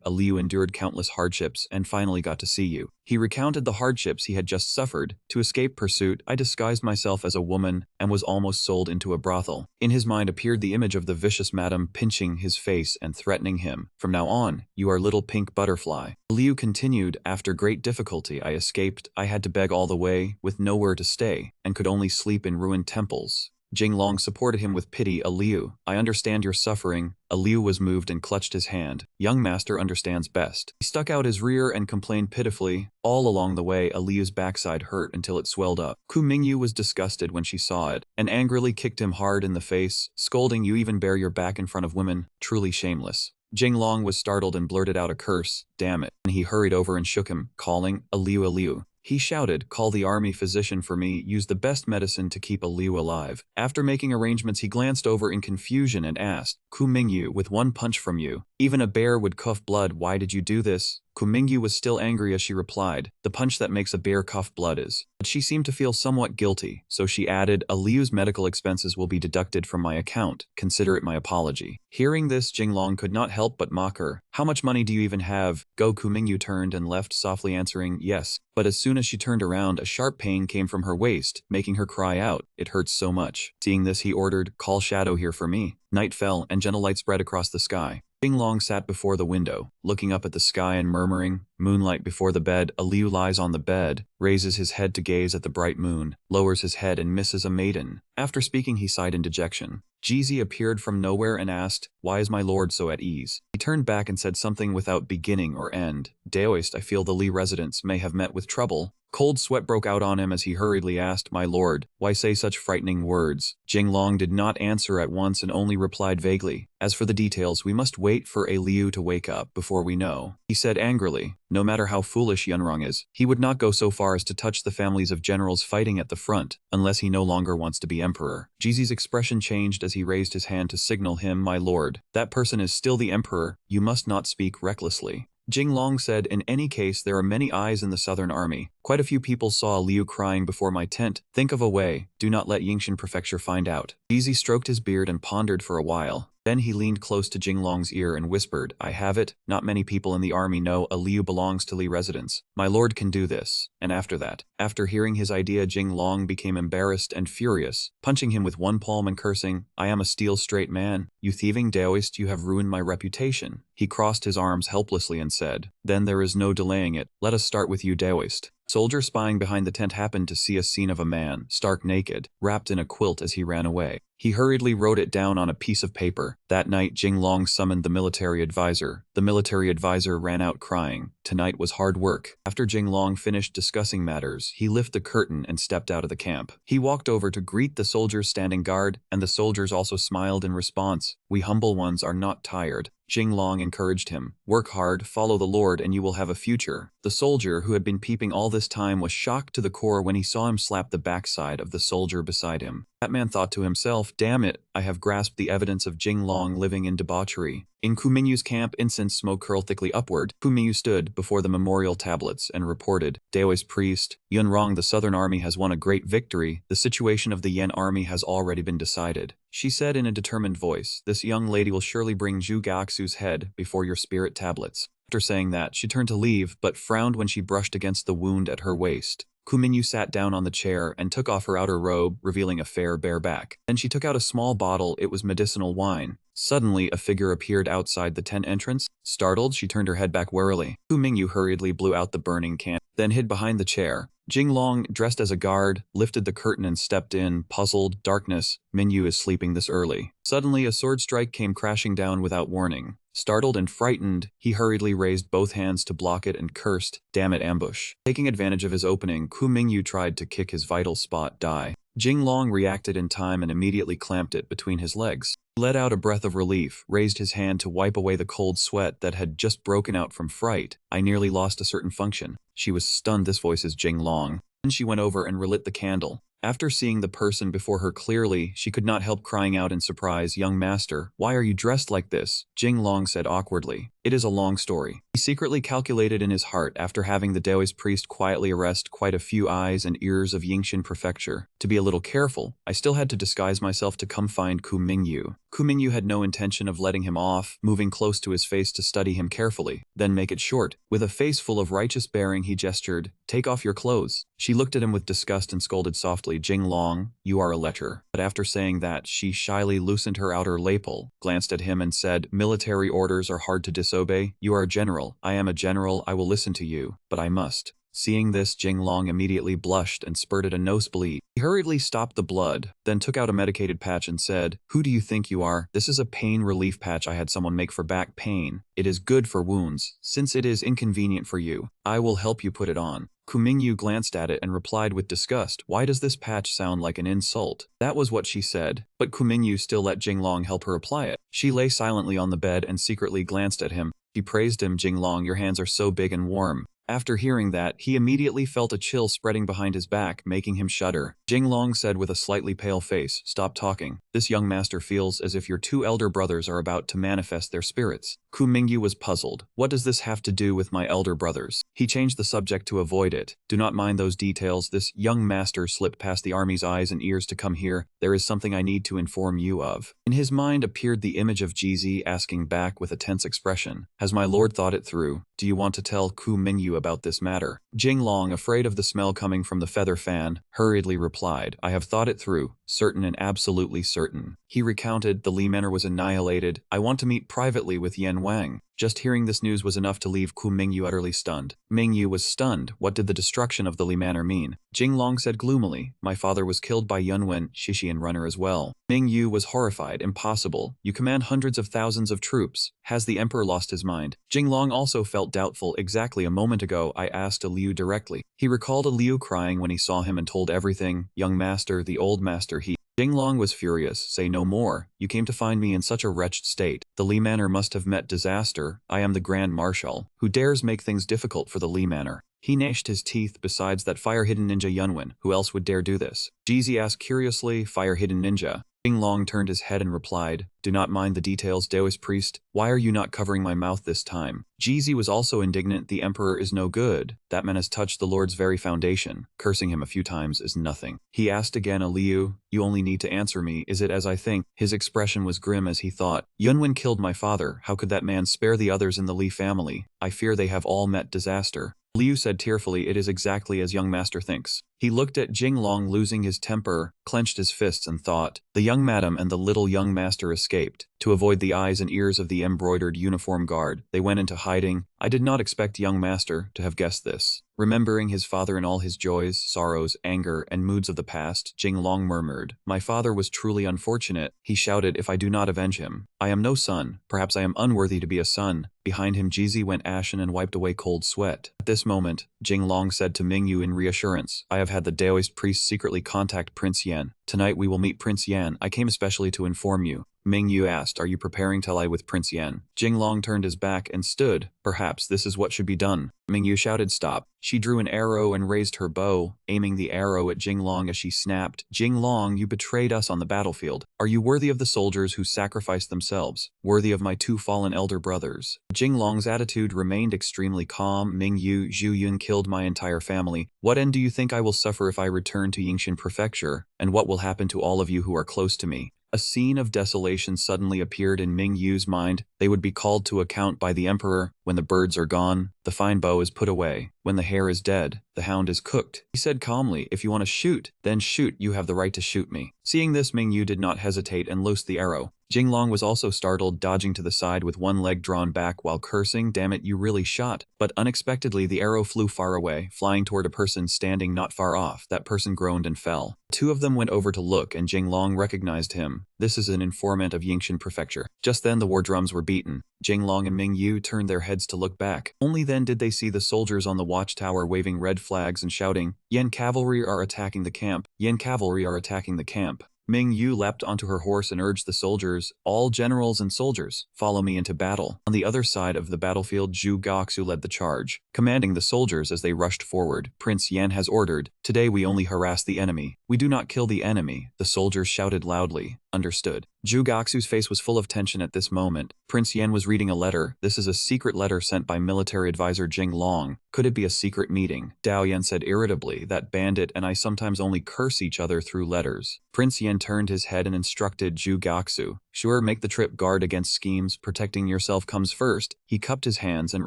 Liu endured countless hardships and finally got to see you. He recounted the hardships he had just suffered. To escape pursuit, I disguised myself as a woman and was almost sold into a brothel. In his mind appeared the image of the vicious madam pinching his face and threatening him. From now on, you are little pink butterfly. Liu continued, after great difficulty I escaped. I had to beg all the way, with nowhere to stay, and could only sleep in ruined temples. Jinglong supported him with pity. Liu, I understand your suffering. Liu was moved and clutched his hand. Young master understands best. He stuck out his rear and complained pitifully. All along the way, Liu's backside hurt until it swelled up. Ku Mingyu was disgusted when she saw it, and angrily kicked him hard in the face, scolding, you even bare your back in front of women, truly shameless. Jinglong was startled and blurted out a curse, damn it, and he hurried over and shook him, calling, Liu. He shouted, call the army physician for me, use the best medicine to keep Liu alive. After making arrangements he glanced over in confusion and asked, Ku Mingyu, with one punch from you, even a bear would cough blood, why did you do this? Ku Mingyu was still angry as she replied, the punch that makes a bear cough blood is. But she seemed to feel somewhat guilty, so she added, Liu's medical expenses will be deducted from my account, consider it my apology. Hearing this, Jinglong could not help but mock her. How much money do you even have? Ku Mingyu turned and left, softly answering, yes. But as soon as she turned around, a sharp pain came from her waist, making her cry out, it hurts so much. Seeing this he ordered, call Shadow here for me. Night fell and gentle light spread across the sky. Jinglong sat before the window, looking up at the sky and murmuring, moonlight before the bed. Liu lies on the bed, raises his head to gaze at the bright moon, lowers his head and misses a maiden. After speaking he sighed in dejection. Jizi appeared from nowhere and asked, why is my lord so at ease? He turned back and said something without beginning or end. Daoist, I feel the Li residents may have met with trouble. Cold sweat broke out on him as he hurriedly asked, my lord, why say such frightening words? Jinglong did not answer at once and only replied vaguely, as for the details we must wait for Liu to wake up before we know. He said angrily, no matter how foolish Yunrong is, he would not go so far as to touch the families of generals fighting at the front, unless he no longer wants to be emperor. Jizi's expression changed as he raised his hand to signal him, my lord, that person is still the emperor, you must not speak recklessly. Jinglong said, in any case there are many eyes in the southern army. Quite a few people saw Liu crying before my tent. Think of a way, do not let Yingshan prefecture find out. Jizi stroked his beard and pondered for a while. Then he leaned close to Jinglong's ear and whispered, I have it, not many people in the army know Liu belongs to Li residents. My lord can do this. And after that, after hearing his idea, Jinglong became embarrassed and furious, punching him with one palm and cursing, I am a steel straight man, you thieving Daoist, you have ruined my reputation. He crossed his arms helplessly and said, then there is no delaying it, let us start with you Daoist. Soldier spying behind the tent happened to see a scene of a man, stark naked, wrapped in a quilt as he ran away. He hurriedly wrote it down on a piece of paper. That night Jinglong summoned the military advisor. The military advisor ran out crying. Tonight was hard work. After Jinglong finished discussing matters, he lifted the curtain and stepped out of the camp. He walked over to greet the soldiers standing guard, and the soldiers also smiled in response. We humble ones are not tired. Jinglong encouraged him. Work hard, follow the Lord, and you will have a future. The soldier, who had been peeping all this time, was shocked to the core when he saw him slap the backside of the soldier beside him. That man thought to himself, damn it, I have grasped the evidence of Jinglong living in debauchery. In Ku Mingyu's camp, incense smoke curled thickly upward. Ku Mingyu stood before the memorial tablets and reported, Daoist priest, Yunrong, the southern army has won a great victory. The situation of the Yen army has already been decided. She said in a determined voice, this young lady will surely bring Zhu Gaoxu's head before your spirit tablets. After saying that, she turned to leave, but frowned when she brushed against the wound at her waist. Ku Mingyu sat down on the chair and took off her outer robe, revealing a fair bare back. Then she took out a small bottle. It was medicinal wine. Suddenly, a figure appeared outside the tent entrance. Startled, she turned her head back warily. Ku Mingyu hurriedly blew out the burning candle, then hid behind the chair. Jinglong, dressed as a guard, lifted the curtain and stepped in, puzzled. Darkness, Mingyu is sleeping this early. Suddenly, a sword strike came crashing down without warning. Startled and frightened, he hurriedly raised both hands to block it and cursed, damn it, ambush. Taking advantage of his opening, Ku Mingyu tried to kick his vital spot die. Jinglong reacted in time and immediately clamped it between his legs. He let out a breath of relief, raised his hand to wipe away the cold sweat that had just broken out from fright. I nearly lost a certain function. She was stunned. This voice is Jinglong. Then she went over and relit the candle. After seeing the person before her clearly, she could not help crying out in surprise, young master, why are you dressed like this? Jinglong said awkwardly, it is a long story. He secretly calculated in his heart after having the Daoist priest quietly arrest quite a few eyes and ears of Yingxin Prefecture. To be a little careful, I still had to disguise myself to come find Ku Mingyu. Ku Mingyu had no intention of letting him off, moving close to his face to study him carefully, then make it short. With a face full of righteous bearing he gestured, "Take off your clothes." She looked at him with disgust and scolded softly, "Jinglong, you are a lecher." But after saying that, she shyly loosened her outer lapel, glanced at him and said, "Military orders are hard to disobey. You are a general. I am a general. I will listen to you, but I must." Seeing this, Jinglong immediately blushed and spurted a nosebleed. He hurriedly stopped the blood, then took out a medicated patch and said, "Who do you think you are? This is a pain relief patch I had someone make for back pain. It is good for wounds. Since it is inconvenient for you, I will help you put it on." Ku Mingyu glanced at it and replied with disgust, "Why does this patch sound like an insult?" That was what she said, but Ku Mingyu still let Jinglong help her apply it. She lay silently on the bed and secretly glanced at him. She praised him, "Jinglong, your hands are so big and warm." After hearing that, he immediately felt a chill spreading behind his back, making him shudder. Jinglong said with a slightly pale face, "Stop talking. This young master feels as if your two elder brothers are about to manifest their spirits." Ku Mingyu was puzzled. What does this have to do with my elder brothers? He changed the subject to avoid it. "Do not mind those details. This young master slipped past the army's eyes and ears to come here. There is something I need to inform you of." In his mind appeared the image of Jizi asking back with a tense expression, "Has my lord thought it through? Do you want to tell Ku Mingyu about this matter?" Jinglong, afraid of the smell coming from the feather fan, hurriedly replied, "I have thought it through, certain and absolutely certain." He recounted, "The Li Manor was annihilated. I want to meet privately with Yan Wang." Just hearing this news was enough to leave Ku Mingyu utterly stunned. Mingyu was stunned. What did the destruction of the Li Manor mean? Jinglong said gloomily, "My father was killed by Yunwen, Shishian runner as well." Mingyu was horrified. "Impossible. You command hundreds of thousands of troops. Has the emperor lost his mind?" Jinglong also felt doubtful. "Exactly a moment ago I asked a Liu directly." He recalled a Liu crying when he saw him and told everything. "Young master, the old master, he..." Jinglong was furious. "Say no more. You came to find me in such a wretched state. The Li Manor must have met disaster. I am the Grand Marshal. Who dares make things difficult for the Li Manor?" He gnashed his teeth. "Besides that fire-hidden ninja Yunwen, who else would dare do this?" Jizi asked curiously, "Fire-hidden ninja?" Jinglong turned his head and replied, "Do not mind the details, Daoist priest. Why are you not covering my mouth this time?" Jizi was also indignant. "The emperor is no good. That man has touched the lord's very foundation. Cursing him a few times is nothing." He asked again, "Liu, you only need to answer me. Is it as I think?" His expression was grim as he thought. "Yunwen killed my father. How could that man spare the others in the Li family? I fear they have all met disaster." Liu said tearfully, "It is exactly as young master thinks." He looked at Jinglong, losing his temper, clenched his fists and thought, "The young madam and the little young master escaped." To avoid the eyes and ears of the embroidered uniform guard, they went into hiding. I did not expect young master to have guessed this. Remembering his father in all his joys, sorrows, anger, and moods of the past, Jinglong murmured, "My father was truly unfortunate." He shouted, "If I do not avenge him, I am no son. Perhaps I am unworthy to be a son." Behind him, Jizi went ashen and wiped away cold sweat. At this moment, Jinglong said to Mingyu in reassurance, "I have had the Daoist priest secretly contact Prince Yan. Tonight we will meet Prince Yan. I came especially to inform you." Mingyu asked, "Are you preparing to lie with Prince Yan?" Jinglong turned his back and stood. "Perhaps this is what should be done." Mingyu shouted, "Stop." She drew an arrow and raised her bow, aiming the arrow at Jinglong as she snapped, "Jinglong, you betrayed us on the battlefield. Are you worthy of the soldiers who sacrificed themselves? Worthy of my two fallen elder brothers?" Jinglong's attitude remained extremely calm. "Mingyu, Zhu Yun killed my entire family. What end do you think I will suffer if I return to Yingxin Prefecture? And what will happen to all of you who are close to me?" A scene of desolation suddenly appeared in Mingyu's mind. They would be called to account by the emperor. When the birds are gone, the fine bow is put away. When the hare is dead, the hound is cooked. He said calmly, "If you want to shoot, then shoot. You have the right to shoot me." Seeing this, Mingyu did not hesitate and loosed the arrow. Jinglong was also startled, dodging to the side with one leg drawn back while cursing, "Damn it, you really shot." But unexpectedly, the arrow flew far away, flying toward a person standing not far off. That person groaned and fell. Two of them went over to look, and Jinglong recognized him. This is an informant of Yingxin Prefecture. Just then the war drums were beaten. Jinglong and Mingyu turned their heads to look back. Only then did they see the soldiers on the watchtower waving red flags and shouting, "Yan cavalry are attacking the camp! Yan cavalry are attacking the camp!" Mingyu leapt onto her horse and urged the soldiers, "All generals and soldiers, follow me into battle." On the other side of the battlefield, Zhu Gaoxu led the charge, commanding the soldiers as they rushed forward. "Prince Yan has ordered, today we only harass the enemy. We do not kill the enemy, the soldiers shouted loudly. Understood. Zhu Gaxu's face was full of tension at this moment. Prince Yan was reading a letter. This is a secret letter sent by military advisor Jing Long. Could it be a secret meeting? Dao Yan said irritably, that bandit and I sometimes only curse each other through letters. Prince Yan turned his head and instructed Zhu Gaxu. Sure, make the trip, guard against schemes, protecting yourself comes first. He cupped his hands and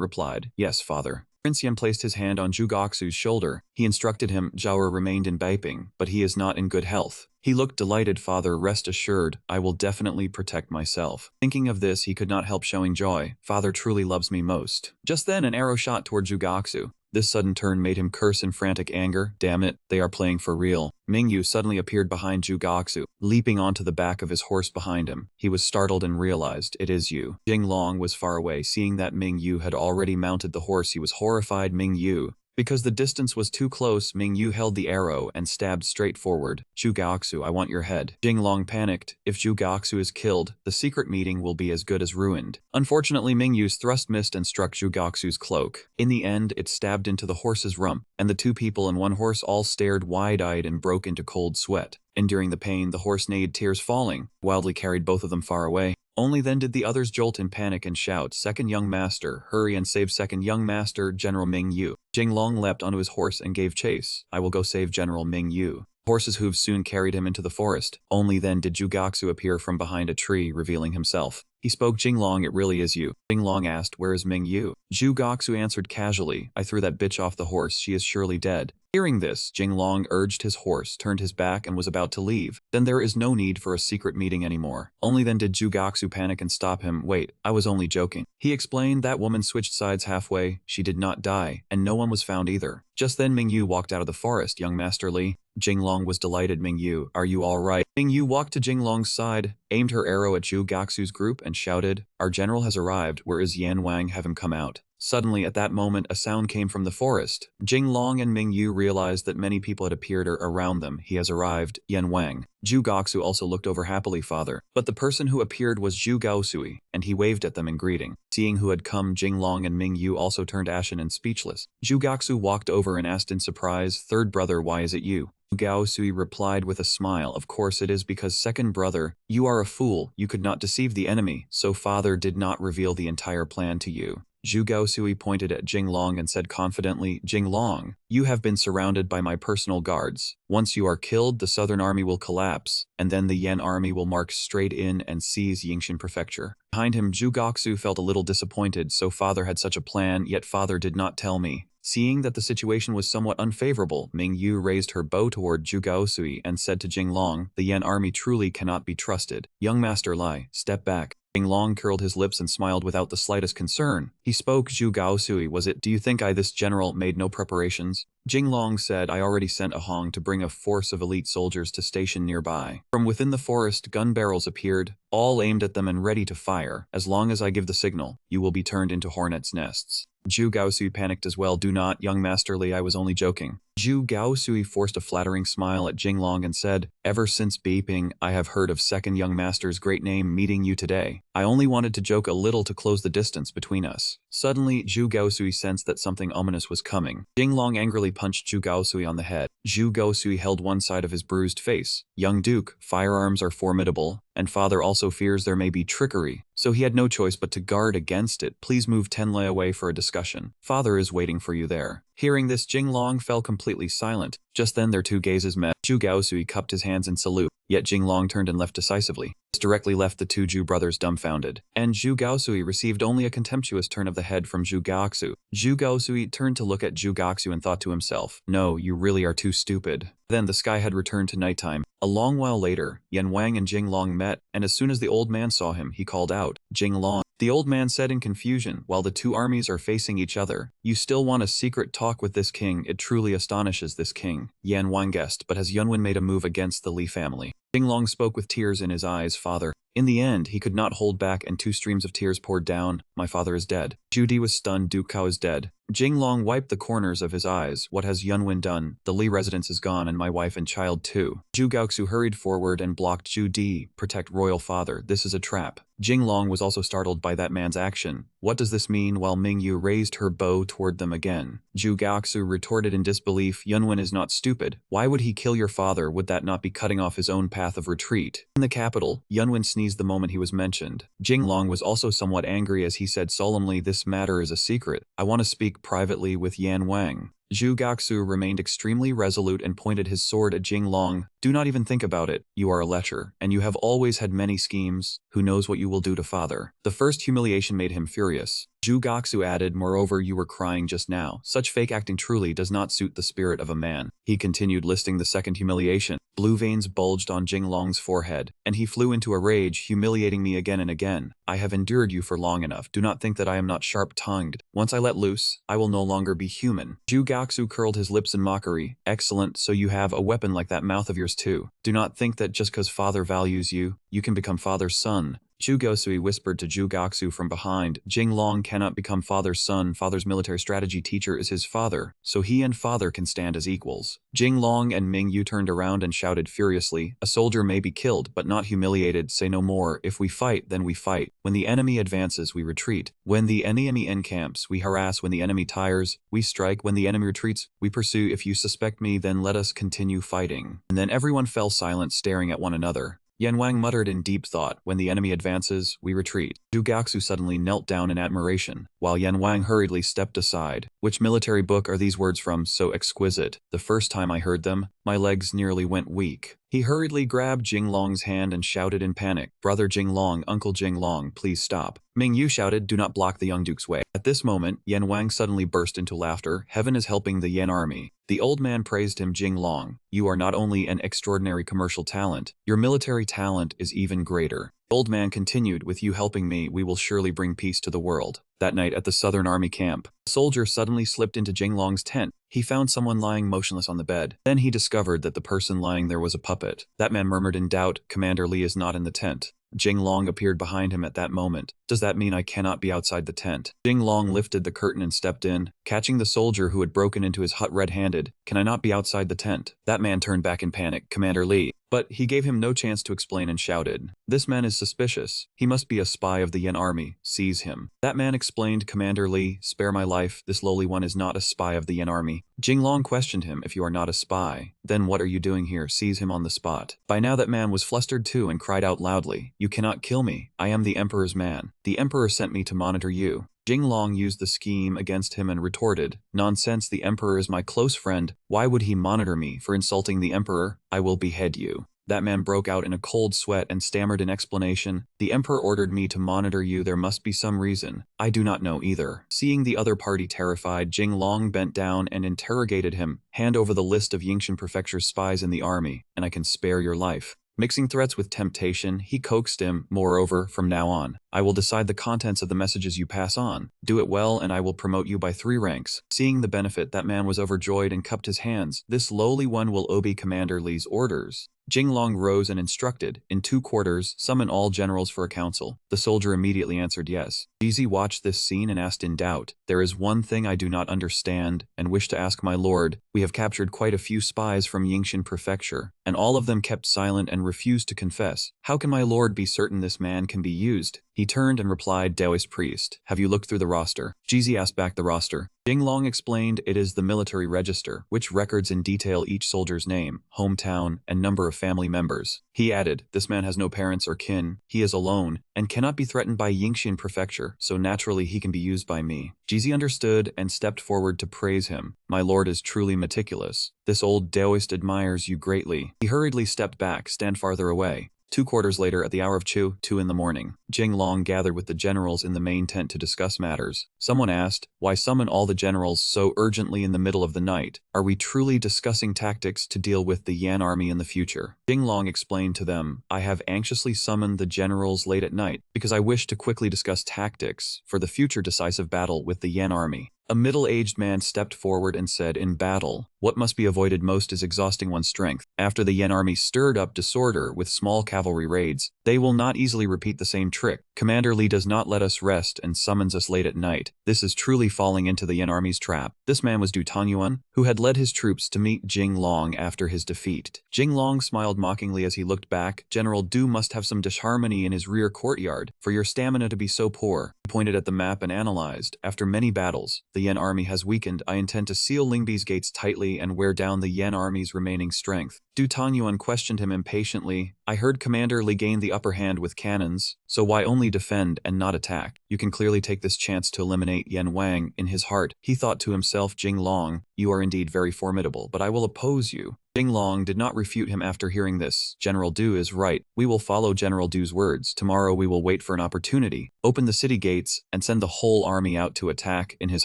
replied, yes, father. Prince Yan placed his hand on Zhu Gaxu's shoulder. He instructed him, Zhaoer remained in Beiping, but he is not in good health. He looked delighted. Father, rest assured, I will definitely protect myself. Thinking of this, he could not help showing joy. Father truly loves me most. Just then, an arrow shot toward Zhu Gaxu. This sudden turn made him curse in frantic anger. Damn it, they are playing for real. Mingyu suddenly appeared behind Zhu Gaxu, leaping onto the back of his horse behind him. He was startled and realized, it is you. Jing Long was far away. Seeing that Mingyu had already mounted the horse, he was horrified. Mingyu. Because the distance was too close, Mingyu held the arrow and stabbed straight forward. Zhu Gaxu, I want your head. Jing Long panicked. If Zhu Gaxu is killed, the secret meeting will be as good as ruined. Unfortunately, Mingyu's thrust missed and struck Zhu Gaxu's cloak. In the end, it stabbed into the horse's rump, and the two people and one horse all stared wide-eyed and broke into cold sweat. Enduring the pain, the horse neighed, tears falling, wildly carried both of them far away. Only then did the others jolt in panic and shout, Second young master, hurry and save second young master, General Mingyu. Jing Long leapt onto his horse and gave chase. I will go save General Mingyu. The horse's hooves soon carried him into the forest. Only then did Zhu Gaxu appear from behind a tree, revealing himself. He spoke, Jing Long, it really is you. Jing Long asked, where is Mingyu? Zhu Gaxu answered casually, I threw that bitch off the horse, she is surely dead. Hearing this, Jing Long urged his horse, turned his back and was about to leave. Then there is no need for a secret meeting anymore. Only then did Zhu Gaxu panic and stop him. Wait, I was only joking. He explained that woman switched sides halfway, she did not die, and no one was found either. Just then Mingyu walked out of the forest, young Master Li. Jing Long was delighted. Mingyu, are you all right? Mingyu walked to Jing Long's side, aimed her arrow at Zhu Gaxu's group and shouted, our general has arrived, where is Yan Wang, have him come out. Suddenly, at that moment, a sound came from the forest. Jing Long and Mingyu realized that many people had appeared around them. He has arrived, Yan Wang. Zhu Gaxu also looked over happily, father. But the person who appeared was Zhu Gaosui, and he waved at them in greeting. Seeing who had come, Jing Long and Mingyu also turned ashen and speechless. Zhu Gaxu walked over and asked in surprise, third brother, why is it you? Zhu Gaosui replied with a smile, of course it is because second brother, you are a fool, you could not deceive the enemy, so father did not reveal the entire plan to you. Zhu Gaosui pointed at Jing Long and said confidently, Jing Long, you have been surrounded by my personal guards. Once you are killed, the southern army will collapse, and then the Yan army will march straight in and seize Yingshan prefecture. Behind him, Zhu Gaxu felt a little disappointed, so father had such a plan, yet father did not tell me. Seeing that the situation was somewhat unfavorable, Mingyu raised her bow toward Zhu Gaosui and said to Jing Long, the Yan army truly cannot be trusted. Young Master Lai, step back. Jing Long curled his lips and smiled without the slightest concern. He spoke, Zhu Gaosui, was it, do you think I, this general, made no preparations? Jing Long said, I already sent a Hong to bring a force of elite soldiers to station nearby. From within the forest, gun barrels appeared, all aimed at them and ready to fire. As long as I give the signal, you will be turned into hornets' nests. Zhu Gaosui panicked as well. Do not, young Master Li, I was only joking. Zhu Gaosui forced a flattering smile at Jing Long and said, ever since Beiping, I have heard of second young master's great name. Meeting you today, I only wanted to joke a little to close the distance between us. Suddenly, Zhu Gaosui sensed that something ominous was coming. Jing Long angrily punched Zhu Gaosui on the head. Zhu Gaosui held one side of his bruised face. Young Duke, firearms are formidable, and father also fears there may be trickery, so he had no choice but to guard against it. Please move 10 lei away for a discussion. Father is waiting for you there. Hearing this, Jing Long fell completely silent. Just then their two gazes met. Zhu Gaosui cupped his hands in salute, yet Jing Long turned and left decisively. This directly left the two Zhu brothers dumbfounded, and Zhu Gaosui received only a contemptuous turn of the head from Zhu Gaxu. Zhu Gaosui turned to look at Zhu Gaxu and thought to himself, no, you really are too stupid. Then the sky had returned to nighttime. A long while later, Yan Wang and Jing Long met, and as soon as the old man saw him, he called out, Jing Long. The old man said in confusion, while the two armies are facing each other, you still want a secret talk with this king? It truly astonishes this king. Yan Wang guessed, but has Yunwen made a move against the Li family? Jing Long spoke with tears in his eyes, father. In the end, he could not hold back and two streams of tears poured down. My father is dead. Zhu Di was stunned. Duke Cao is dead. Jinglong wiped the corners of his eyes. What has Yunwen done? The Li residence is gone and my wife and child too. Zhu Gaoxu hurried forward and blocked Zhu Di. Protect royal father. This is a trap. Jinglong was also startled by that man's action. What does this mean? While Mingyu raised her bow toward them again. Zhu Gaoxu retorted in disbelief. Yunwen is not stupid. Why would he kill your father? Would that not be cutting off his own path of retreat? In the capital, Yunwen sneezed the moment he was mentioned. Jinglong was also somewhat angry as he said solemnly, this matter is a secret. I want to speak privately with Yan Wang. Zhu Gaoxu remained extremely resolute and pointed his sword at Jinglong. Do not even think about it. You are a lecher, and you have always had many schemes. Who knows what you will do to father? The first humiliation made him furious. Zhu Gaoxu added, moreover, you were crying just now. Such fake acting truly does not suit the spirit of a man. He continued listing the second humiliation. Blue veins bulged on Jinglong's forehead, and he flew into a rage, humiliating me again and again. I have endured you for long enough. Do not think that I am not sharp-tongued. Once I let loose, I will no longer be human. Zhu Gaoxu curled his lips in mockery. Excellent, so you have a weapon like that mouth of yours too. Do not think that just because father values you, you can become father's son. Zhu Gaoxu whispered to Zhu Gaoxu from behind. Jinglong cannot become father's son. Father's military strategy teacher is his father, so he and father can stand as equals. Jinglong and Mingyu turned around and shouted furiously, a soldier may be killed, but not humiliated. Say no more. If we fight, then we fight. When the enemy advances, we retreat. When the enemy encamps, we harass. When the enemy tires, we strike. When the enemy retreats, we pursue. If you suspect me, then let us continue fighting. And then everyone fell silent, staring at one another. Yan Wang muttered in deep thought, when the enemy advances, we retreat. Zhu Gaoxu suddenly knelt down in admiration, while Yan Wang hurriedly stepped aside. Which military book are these words from? So exquisite. The first time I heard them, my legs nearly went weak. He hurriedly grabbed Jinglong's hand and shouted in panic, Brother Jinglong, Uncle Jinglong, please stop. Mingyu shouted, do not block the young duke's way. At this moment, Yan Wang suddenly burst into laughter. Heaven is helping the Yan army. The old man praised him. Jinglong, you are not only an extraordinary commercial talent, your military talent is even greater. The old man continued, with you helping me, we will surely bring peace to the world. That night at the Southern Army camp, a soldier suddenly slipped into Jinglong's tent. He found someone lying motionless on the bed. Then he discovered that the person lying there was a puppet. That man murmured in doubt, Commander Li is not in the tent. Jinglong appeared behind him at that moment. Does that mean I cannot be outside the tent? Jinglong lifted the curtain and stepped in, catching the soldier who had broken into his hut red-handed. Can I not be outside the tent? That man turned back in panic. Commander Li. But he gave him no chance to explain and shouted, this man is suspicious. He must be a spy of the Yan army. Seize him. That man explained, Commander Li, spare my life. This lowly one is not a spy of the Yan army. Jinglong questioned him, if you are not a spy, then what are you doing here? Seize him on the spot. By now that man was flustered too and cried out loudly, you cannot kill me. I am the Emperor's man. The Emperor sent me to monitor you. Jinglong used the scheme against him and retorted, nonsense, the Emperor is my close friend. Why would he monitor me? For insulting the Emperor, I will behead you. That man broke out in a cold sweat and stammered in explanation, the Emperor ordered me to monitor you. There must be some reason. I do not know either. Seeing the other party terrified, Jinglong bent down and interrogated him. Hand over the list of Yingxin Prefecture's spies in the army, and I can spare your life. Mixing threats with temptation, he coaxed him, moreover, from now on, I will decide the contents of the messages you pass on. Do it well and I will promote you by 3 ranks. Seeing the benefit, that man was overjoyed and cupped his hands. This lowly one will obey Commander Li's orders. Jinglong rose and instructed, in 2 quarters, summon all generals for a council. The soldier immediately answered yes. Jizi watched this scene and asked in doubt, there is one thing I do not understand, and wish to ask my lord. We have captured quite a few spies from Yingxin Prefecture, and all of them kept silent and refused to confess. How can my lord be certain this man can be used? He turned and replied, Daoist priest, have you looked through the roster? Jizi asked back the roster. Jinglong explained, it is the military register, which records in detail each soldier's name, hometown, and number of family members. He added, this man has no parents or kin, he is alone, and cannot be threatened by Yingxin Prefecture, so naturally he can be used by me. Jizi understood and stepped forward to praise him. My lord is truly meticulous. This old Daoist admires you greatly. He hurriedly stepped back, stand farther away. 2 quarters later, at the hour of 2 in the morning, Jinglong gathered with the generals in the main tent to discuss matters. Someone asked, why summon all the generals so urgently in the middle of the night? Are we truly discussing tactics to deal with the Yan army in the future? Jinglong explained to them, I have anxiously summoned the generals late at night because I wish to quickly discuss tactics for the future decisive battle with the Yan army. A middle-aged man stepped forward and said, in battle, What must be avoided most is exhausting one's strength. After the Yen army stirred up disorder with small cavalry raids, they will not easily repeat the same trick. Commander Lee does not let us rest and summons us late at night. This is truly falling into the Yen army's trap. This man was Du Tanyuan, who had led his troops to meet Jing Long after his defeat. Jing Long smiled mockingly as he looked back. General Du must have some disharmony in his rear courtyard for your stamina to be so poor. He pointed at the map and analyzed. After many battles, the Yen army has weakened. I intend to seal Lingbi's gates tightly and wear down the Yen army's remaining strength. Du Tanyuan questioned him impatiently. I heard Commander Li gained the upper hand with cannons, so why only defend and not attack? You can clearly take this chance to eliminate Yan Wang. In his heart, he thought to himself, Jing Long, you are indeed very formidable, but I will oppose you. Jing Long did not refute him after hearing this. General Du is right. We will follow General Du's words. Tomorrow we will wait for an opportunity, open the city gates, and send the whole army out to attack. In his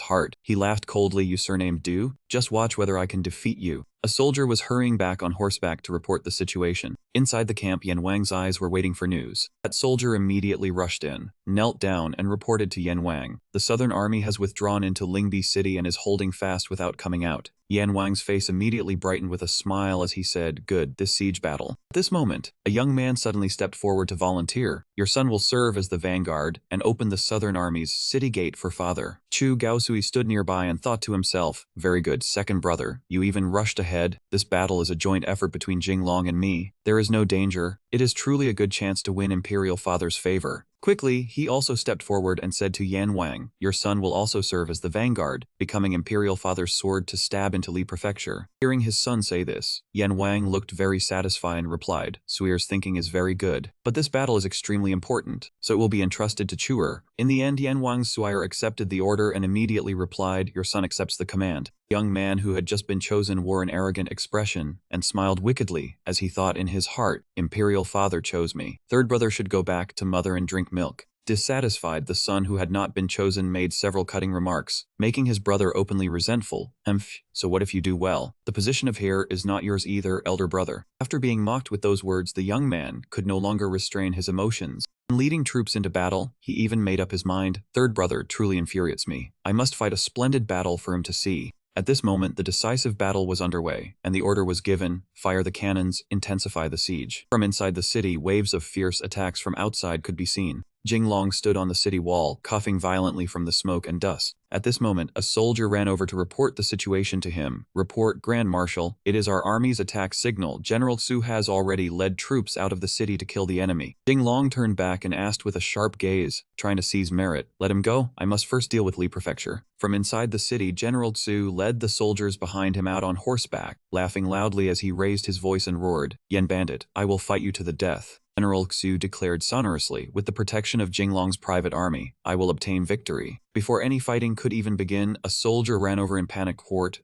heart, he laughed coldly. You surnamed Du? Just watch whether I can defeat you. A soldier was hurrying back on horseback to report the situation. Inside the camp, Yan Wang's eyes were waiting for news. That soldier immediately rushed in, knelt down, and reported to Yan Wang. The southern army has withdrawn into Lingbi city and is holding fast without coming out. Yan Wang's face immediately brightened with a smile as he said, good, this siege battle. At this moment, a young man suddenly stepped forward to volunteer. Your son will serve as the vanguard and open the southern army's city gate for father. Chu Gaosui stood nearby and thought to himself, very good, second brother, you even rushed ahead. This battle is a joint effort between Jing Long and me. There is no danger. It is truly a good chance to win Imperial Father's favor. Quickly, he also stepped forward and said to Yan Wang, your son will also serve as the vanguard, becoming Imperial Father's sword to stab into Li Prefecture. Hearing his son say this, Yan Wang looked very satisfied and replied, Suir's thinking is very good, but this battle is extremely important, so it will be entrusted to Chuer. In the end, Yan Wang's Suir accepted the order and immediately replied, your son accepts the command. The young man who had just been chosen wore an arrogant expression and smiled wickedly as he thought in his heart, Imperial Father chose me. Third brother should go back to mother and drink milk. Dissatisfied, the son who had not been chosen made several cutting remarks, making his brother openly resentful. So what if you do well? The position of heir is not yours either, elder brother. After being mocked with those words, the young man could no longer restrain his emotions. Leading troops into battle, he even made up his mind, third brother truly infuriates me. I must fight a splendid battle for him to see. At this moment, the decisive battle was underway, and the order was given, fire the cannons, intensify the siege. From inside the city, waves of fierce attacks from outside could be seen. Jing Long stood on the city wall, coughing violently from the smoke and dust. At this moment, a soldier ran over to report the situation to him. Report, Grand Marshal, it is our army's attack signal. General Su has already led troops out of the city to kill the enemy. Jing Long turned back and asked with a sharp gaze, trying to seize merit, let him go, I must first deal with Li Prefecture. From inside the city, General Su led the soldiers behind him out on horseback, laughing loudly as he raised his voice and roared, Yen Bandit, I will fight you to the death. General Xu declared sonorously, with the protection of Jinglong's private army, I will obtain victory. Before any fighting could even begin, a soldier ran over in panic.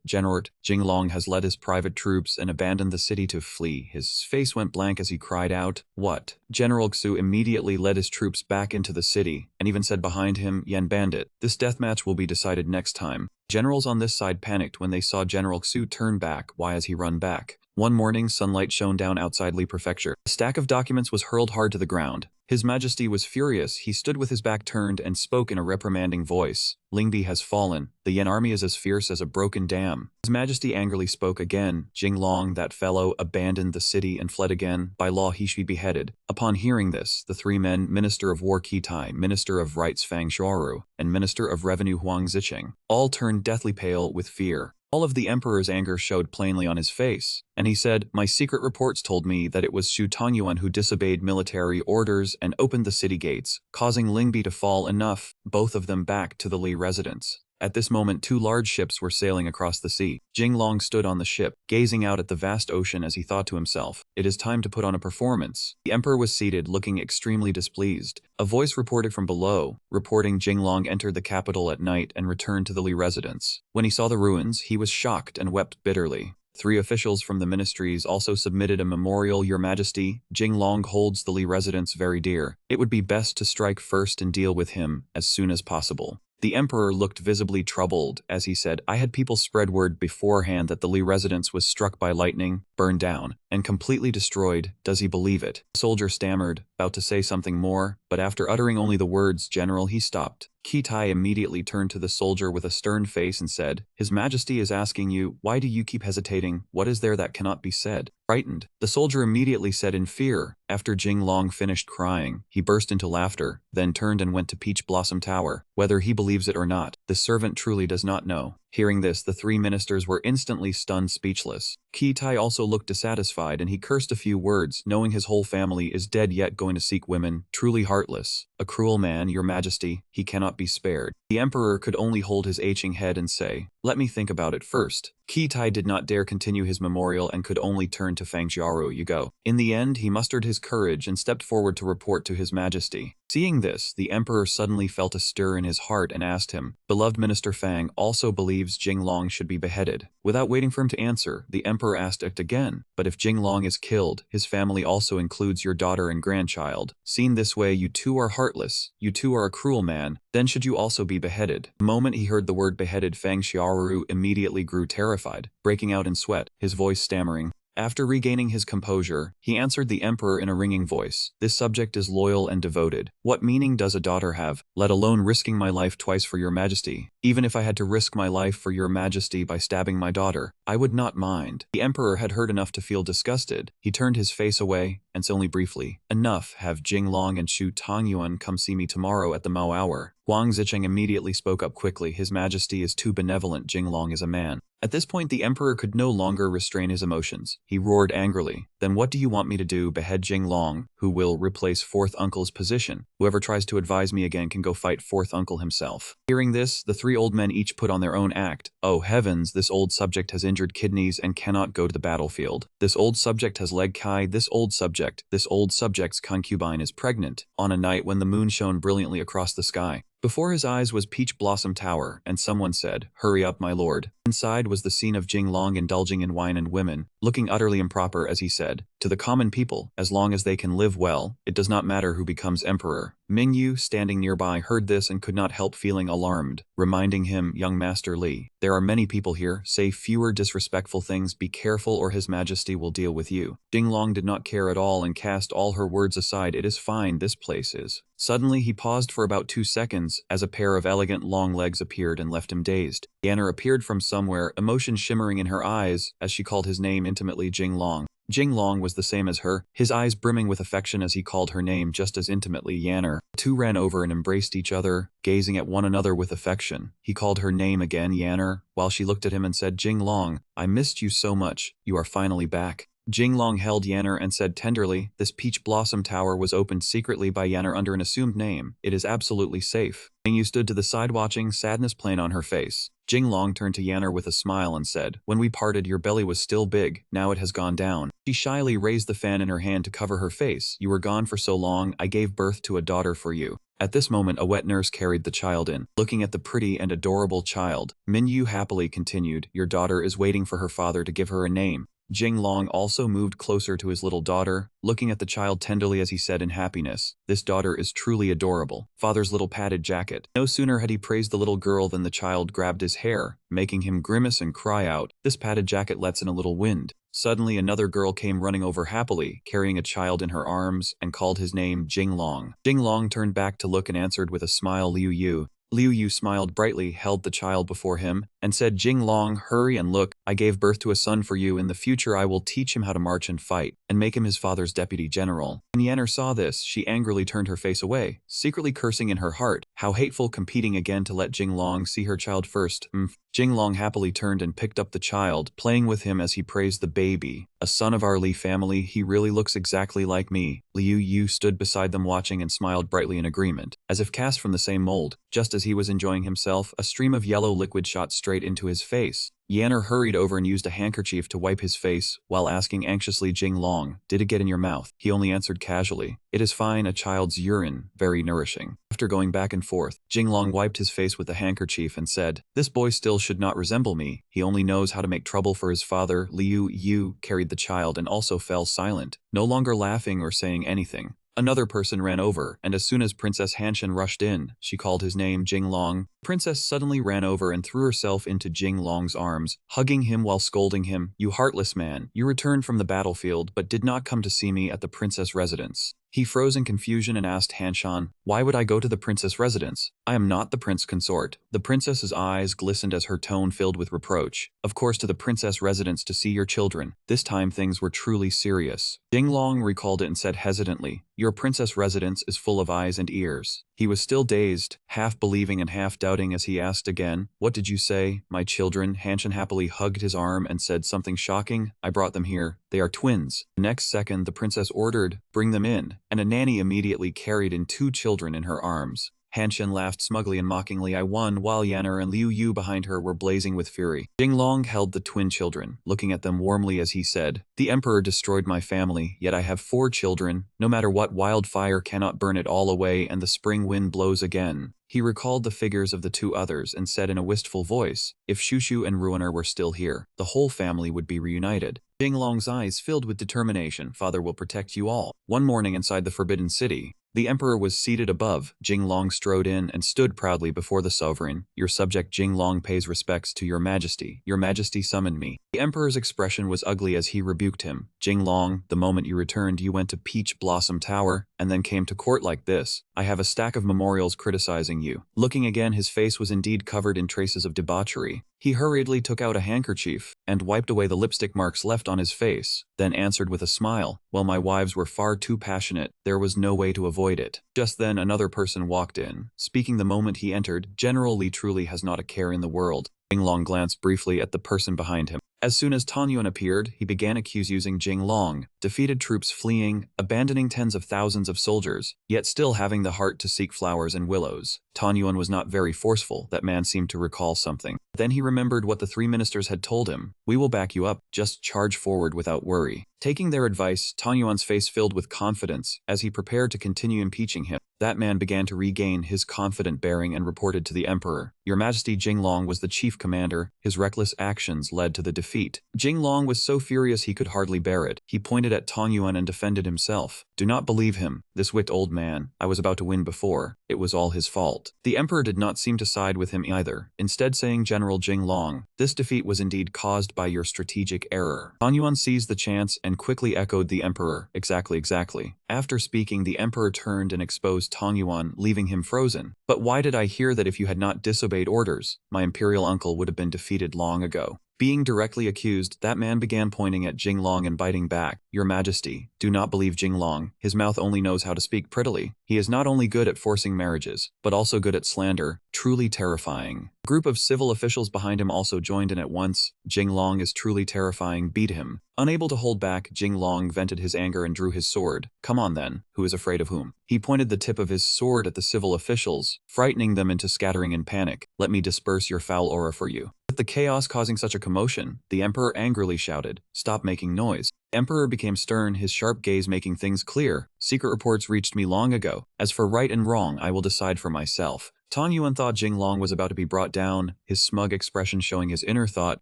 General Jinglong has led his private troops and abandoned the city to flee. His face went blank as he cried out, what? General Xu immediately led his troops back into the city, and even said behind him, Yen Bandit, this deathmatch will be decided next time. Generals on this side panicked when they saw General Xu turn back. Why has he run back? One morning, sunlight shone down outside Li Prefecture. A stack of documents was hurled hard to the ground. His Majesty was furious. He stood with his back turned and spoke in a reprimanding voice. Lingbi has fallen. The Yen army is as fierce as a broken dam. His Majesty angrily spoke again. Jinglong, that fellow, abandoned the city and fled again. By law he should be beheaded. Upon hearing this, the three men, Minister of War Kitai, Minister of Rights Fang Shuaru, and Minister of Revenue Huang Zicheng, all turned deathly pale with fear. All of the emperor's anger showed plainly on his face, and he said, my secret reports told me that it was Xu Tanyuan who disobeyed military orders and opened the city gates, causing Lingbi to fall enough, both of them back to the Li residence. At this moment, two large ships were sailing across the sea. Jinglong stood on the ship, gazing out at the vast ocean as he thought to himself, it is time to put on a performance. The emperor was seated, looking extremely displeased. A voice reported from below, reporting Jinglong entered the capital at night and returned to the Li residence. When he saw the ruins, he was shocked and wept bitterly. 3 officials from the ministries also submitted a memorial. Your Majesty, Jinglong holds the Li residence very dear. It would be best to strike first and deal with him as soon as possible. The emperor looked visibly troubled as he said, I had people spread word beforehand that the Li residence was struck by lightning, burned down, and completely destroyed. Does he believe it? The soldier stammered, about to say something more. but after uttering only the words "General," he stopped. Kitai immediately turned to the soldier with a stern face and said, "His Majesty is asking you, why do you keep hesitating? What is there that cannot be said?" Frightened, the soldier immediately said in fear. After Jing Long finished crying, he burst into laughter, then turned and went to Peach Blossom Tower. Whether he believes it or not, the servant truly does not know. Hearing this, the three ministers were instantly stunned speechless. Kitai also looked dissatisfied and he cursed a few words, knowing his whole family is dead yet going to seek women, truly heartless. A cruel man, Your Majesty, he cannot be spared. The emperor could only hold his aching head and say, "Let me think about it first." Kitai did not dare continue his memorial and could only turn to Fangjiaro Yugo. In the end, he mustered his courage and stepped forward to report to His Majesty. Seeing this, the emperor suddenly felt a stir in his heart and asked him, "Beloved Minister Fang also believes Jing Long should be beheaded." Without waiting for him to answer, the emperor asked it again, "But if Jing Long is killed, his family also includes your daughter and grandchild. Seen this way, you too are heartless, you too are a cruel man, then should you also be beheaded." The moment he heard the word beheaded, Fang Xiaoru immediately grew terrified, breaking out in sweat, his voice stammering. After regaining his composure, he answered the emperor in a ringing voice, "This subject is loyal and devoted. What meaning does a daughter have, let alone risking my life twice for Your Majesty? Even if I had to risk my life for Your Majesty by stabbing my daughter, I would not mind." The emperor had heard enough to feel disgusted. He turned his face away, and said only briefly, "Enough, have Jing Long and Shu Tongyuan come see me tomorrow at the Mao hour." Huang Zicheng immediately spoke up quickly, "His Majesty is too benevolent, Jing Long is a man." At this point, the emperor could no longer restrain his emotions. He roared angrily, "Then what do you want me to do? Behead Jing Long, who will replace fourth uncle's position. Whoever tries to advise me again can go fight fourth uncle himself." Hearing this, the three old men each put on their own act. "Oh heavens, this old subject has injured kidneys and cannot go to the battlefield. This old subject has leg kai, this old subject's concubine is pregnant." On a night when the moon shone brilliantly across the sky, before his eyes was Peach Blossom Tower, and someone said, "Hurry up, my lord." Inside was the scene of Jing Long indulging in wine and women, looking utterly improper as he said, "To the common people, as long as they can live well, it does not matter who becomes emperor." Mingyu, standing nearby, heard this and could not help feeling alarmed, reminding him, "Young Master Li, there are many people here, say fewer disrespectful things, be careful or His Majesty will deal with you." Jing Long did not care at all and cast all her words aside. "It is fine, this place is." Suddenly he paused for about 2 seconds, as a pair of elegant long legs appeared and left him dazed. Yanner appeared from somewhere, emotion shimmering in her eyes, as she called his name intimately, Jing Long. Jing Long was the same as her, his eyes brimming with affection as he called her name just as intimately, Yanner. The two ran over and embraced each other, gazing at one another with affection. He called her name again, Yanner, while she looked at him and said, "Jing Long, I missed you so much, you are finally back." Jing Long held Yanner and said tenderly, "This Peach Blossom Tower was opened secretly by Yanner under an assumed name. It is absolutely safe." Mingyu stood to the side watching, sadness plain on her face. Jing Long turned to Yanner with a smile and said, "When we parted, your belly was still big, now it has gone down." She shyly raised the fan in her hand to cover her face. "You were gone for so long, I gave birth to a daughter for you." At this moment, a wet nurse carried the child in. Looking at the pretty and adorable child, Mingyu happily continued, "Your daughter is waiting for her father to give her a name." Jing Long also moved closer to his little daughter, looking at the child tenderly as he said in happiness, "This daughter is truly adorable." Father's little padded jacket. No sooner had he praised the little girl than the child grabbed his hair, making him grimace and cry out, "This padded jacket lets in a little wind." Suddenly another girl came running over happily, carrying a child in her arms, and called his name Jing Long. Jing Long turned back to look and answered with a smile, "Liu Yu." Liu Yu smiled brightly, held the child before him, and said, "Jing Long, hurry and look, I gave birth to a son for you. In the future I will teach him how to march and fight, and make him his father's deputy general." When Yanner saw this, she angrily turned her face away, secretly cursing in her heart, how hateful, competing again to let Jing Long see her child first. Jing Long happily turned and picked up the child, playing with him as he praised the baby. "A son of our Li family, he really looks exactly like me." Liu Yu stood beside them watching and smiled brightly in agreement, as if cast from the same mold. Just as he was enjoying himself, a stream of yellow liquid shot straight into his face. Yanner hurried over and used a handkerchief to wipe his face, while asking anxiously, "Jing Long, did it get in your mouth?" He only answered casually, "It is fine, a child's urine, very nourishing." After going back and forth, Jing Long wiped his face with the handkerchief and said, "This boy still should not resemble me. He only knows how to make trouble for his father." Liu Yu carried the child and also fell silent, no longer laughing or saying anything. Another person ran over, and as soon as Princess Hanshin rushed in, she called his name, Jing Long. Princess suddenly ran over and threw herself into Jing Long's arms, hugging him while scolding him, "You heartless man, you returned from the battlefield but did not come to see me at the princess residence." He froze in confusion and asked Hanshan, "Why would I go to the princess residence? I am not the prince consort." The princess's eyes glistened as her tone filled with reproach. "Of course, to the princess residence to see your children." This time things were truly serious. Jinglong recalled it and said hesitantly, "Your princess residence is full of eyes and ears." He was still dazed, half believing and half doubting as he asked again, "What did you say, my children?" Hanshan happily hugged his arm and said something shocking, "I brought them here. They are twins." The next second, the princess ordered, "Bring them in," and a nanny immediately carried in 2 children in her arms. Hanshan laughed smugly and mockingly. "I won," while Yanner and Liu Yu behind her were blazing with fury. Jinglong held the twin children, looking at them warmly as he said, "The emperor destroyed my family, yet I have 4 children. No matter what wildfire cannot burn it all away, and the spring wind blows again." He recalled the figures of the 2 others and said in a wistful voice, "If Shushu and Ruiner were still here, the whole family would be reunited." Jinglong's eyes filled with determination. "Father will protect you all." One morning inside the Forbidden City, the emperor was seated above. Jinglong strode in and stood proudly before the sovereign. "Your subject Jinglong pays respects to your majesty. Your majesty summoned me." The emperor's expression was ugly as he rebuked him. "Jinglong, the moment you returned, you went to Peach Blossom Tower, and then came to court like this. I have a stack of memorials criticizing you." Looking again, his face was indeed covered in traces of debauchery. He hurriedly took out a handkerchief and wiped away the lipstick marks left on his face, then answered with a smile, "Well, my wives were far too passionate. There was no way to avoid it." Just then another person walked in. Speaking the moment he entered, "General Li truly has not a care in the world." Jinglong glanced briefly at the person behind him. As soon as Tan Yuan appeared, he began accusing Jinglong, defeated troops fleeing, abandoning tens of thousands of soldiers, yet still having the heart to seek flowers and willows. Tan Yuan was not very forceful. That man seemed to recall something. Then he remembered what the 3 ministers had told him. "We will back you up, just charge forward without worry." Taking their advice, Tan Yuan's face filled with confidence as he prepared to continue impeaching him. That man began to regain his confident bearing and reported to the emperor, "Your Majesty, Jinglong was the chief commander. His reckless actions led to the defeat." Jinglong was so furious he could hardly bear it. He pointed at Tan Yuan and defended himself. "Do not believe him, this wicked old man. I was about to win before. It was all his fault." The emperor did not seem to side with him either, instead saying, "General Jinglong, this defeat was indeed caused by your strategic error." Tan Yuan seized the chance and quickly echoed the emperor, Exactly. After speaking, the emperor turned and exposed Tan Yuan, leaving him frozen. "But why did I hear that if you had not disobeyed orders, my imperial uncle would have been defeated long ago?" Being directly accused, that man began pointing at Jinglong and biting back. "Your Majesty, do not believe Jinglong. His mouth only knows how to speak prettily. He is not only good at forcing marriages, but also good at slander. Truly terrifying." A group of civil officials behind him also joined in at once. "Jinglong is truly terrifying. Beat him." Unable to hold back, Jinglong vented his anger and drew his sword. "Come on then, who is afraid of whom?" He pointed the tip of his sword at the civil officials, frightening them into scattering in panic. "Let me disperse your foul aura for you." With the chaos causing such a commotion, the emperor angrily shouted, "Stop making noise." The emperor became stern, his sharp gaze making things clear. "Secret reports reached me long ago. As for right and wrong, I will decide for myself." Tan Yuan thought Jinglong was about to be brought down, his smug expression showing his inner thought,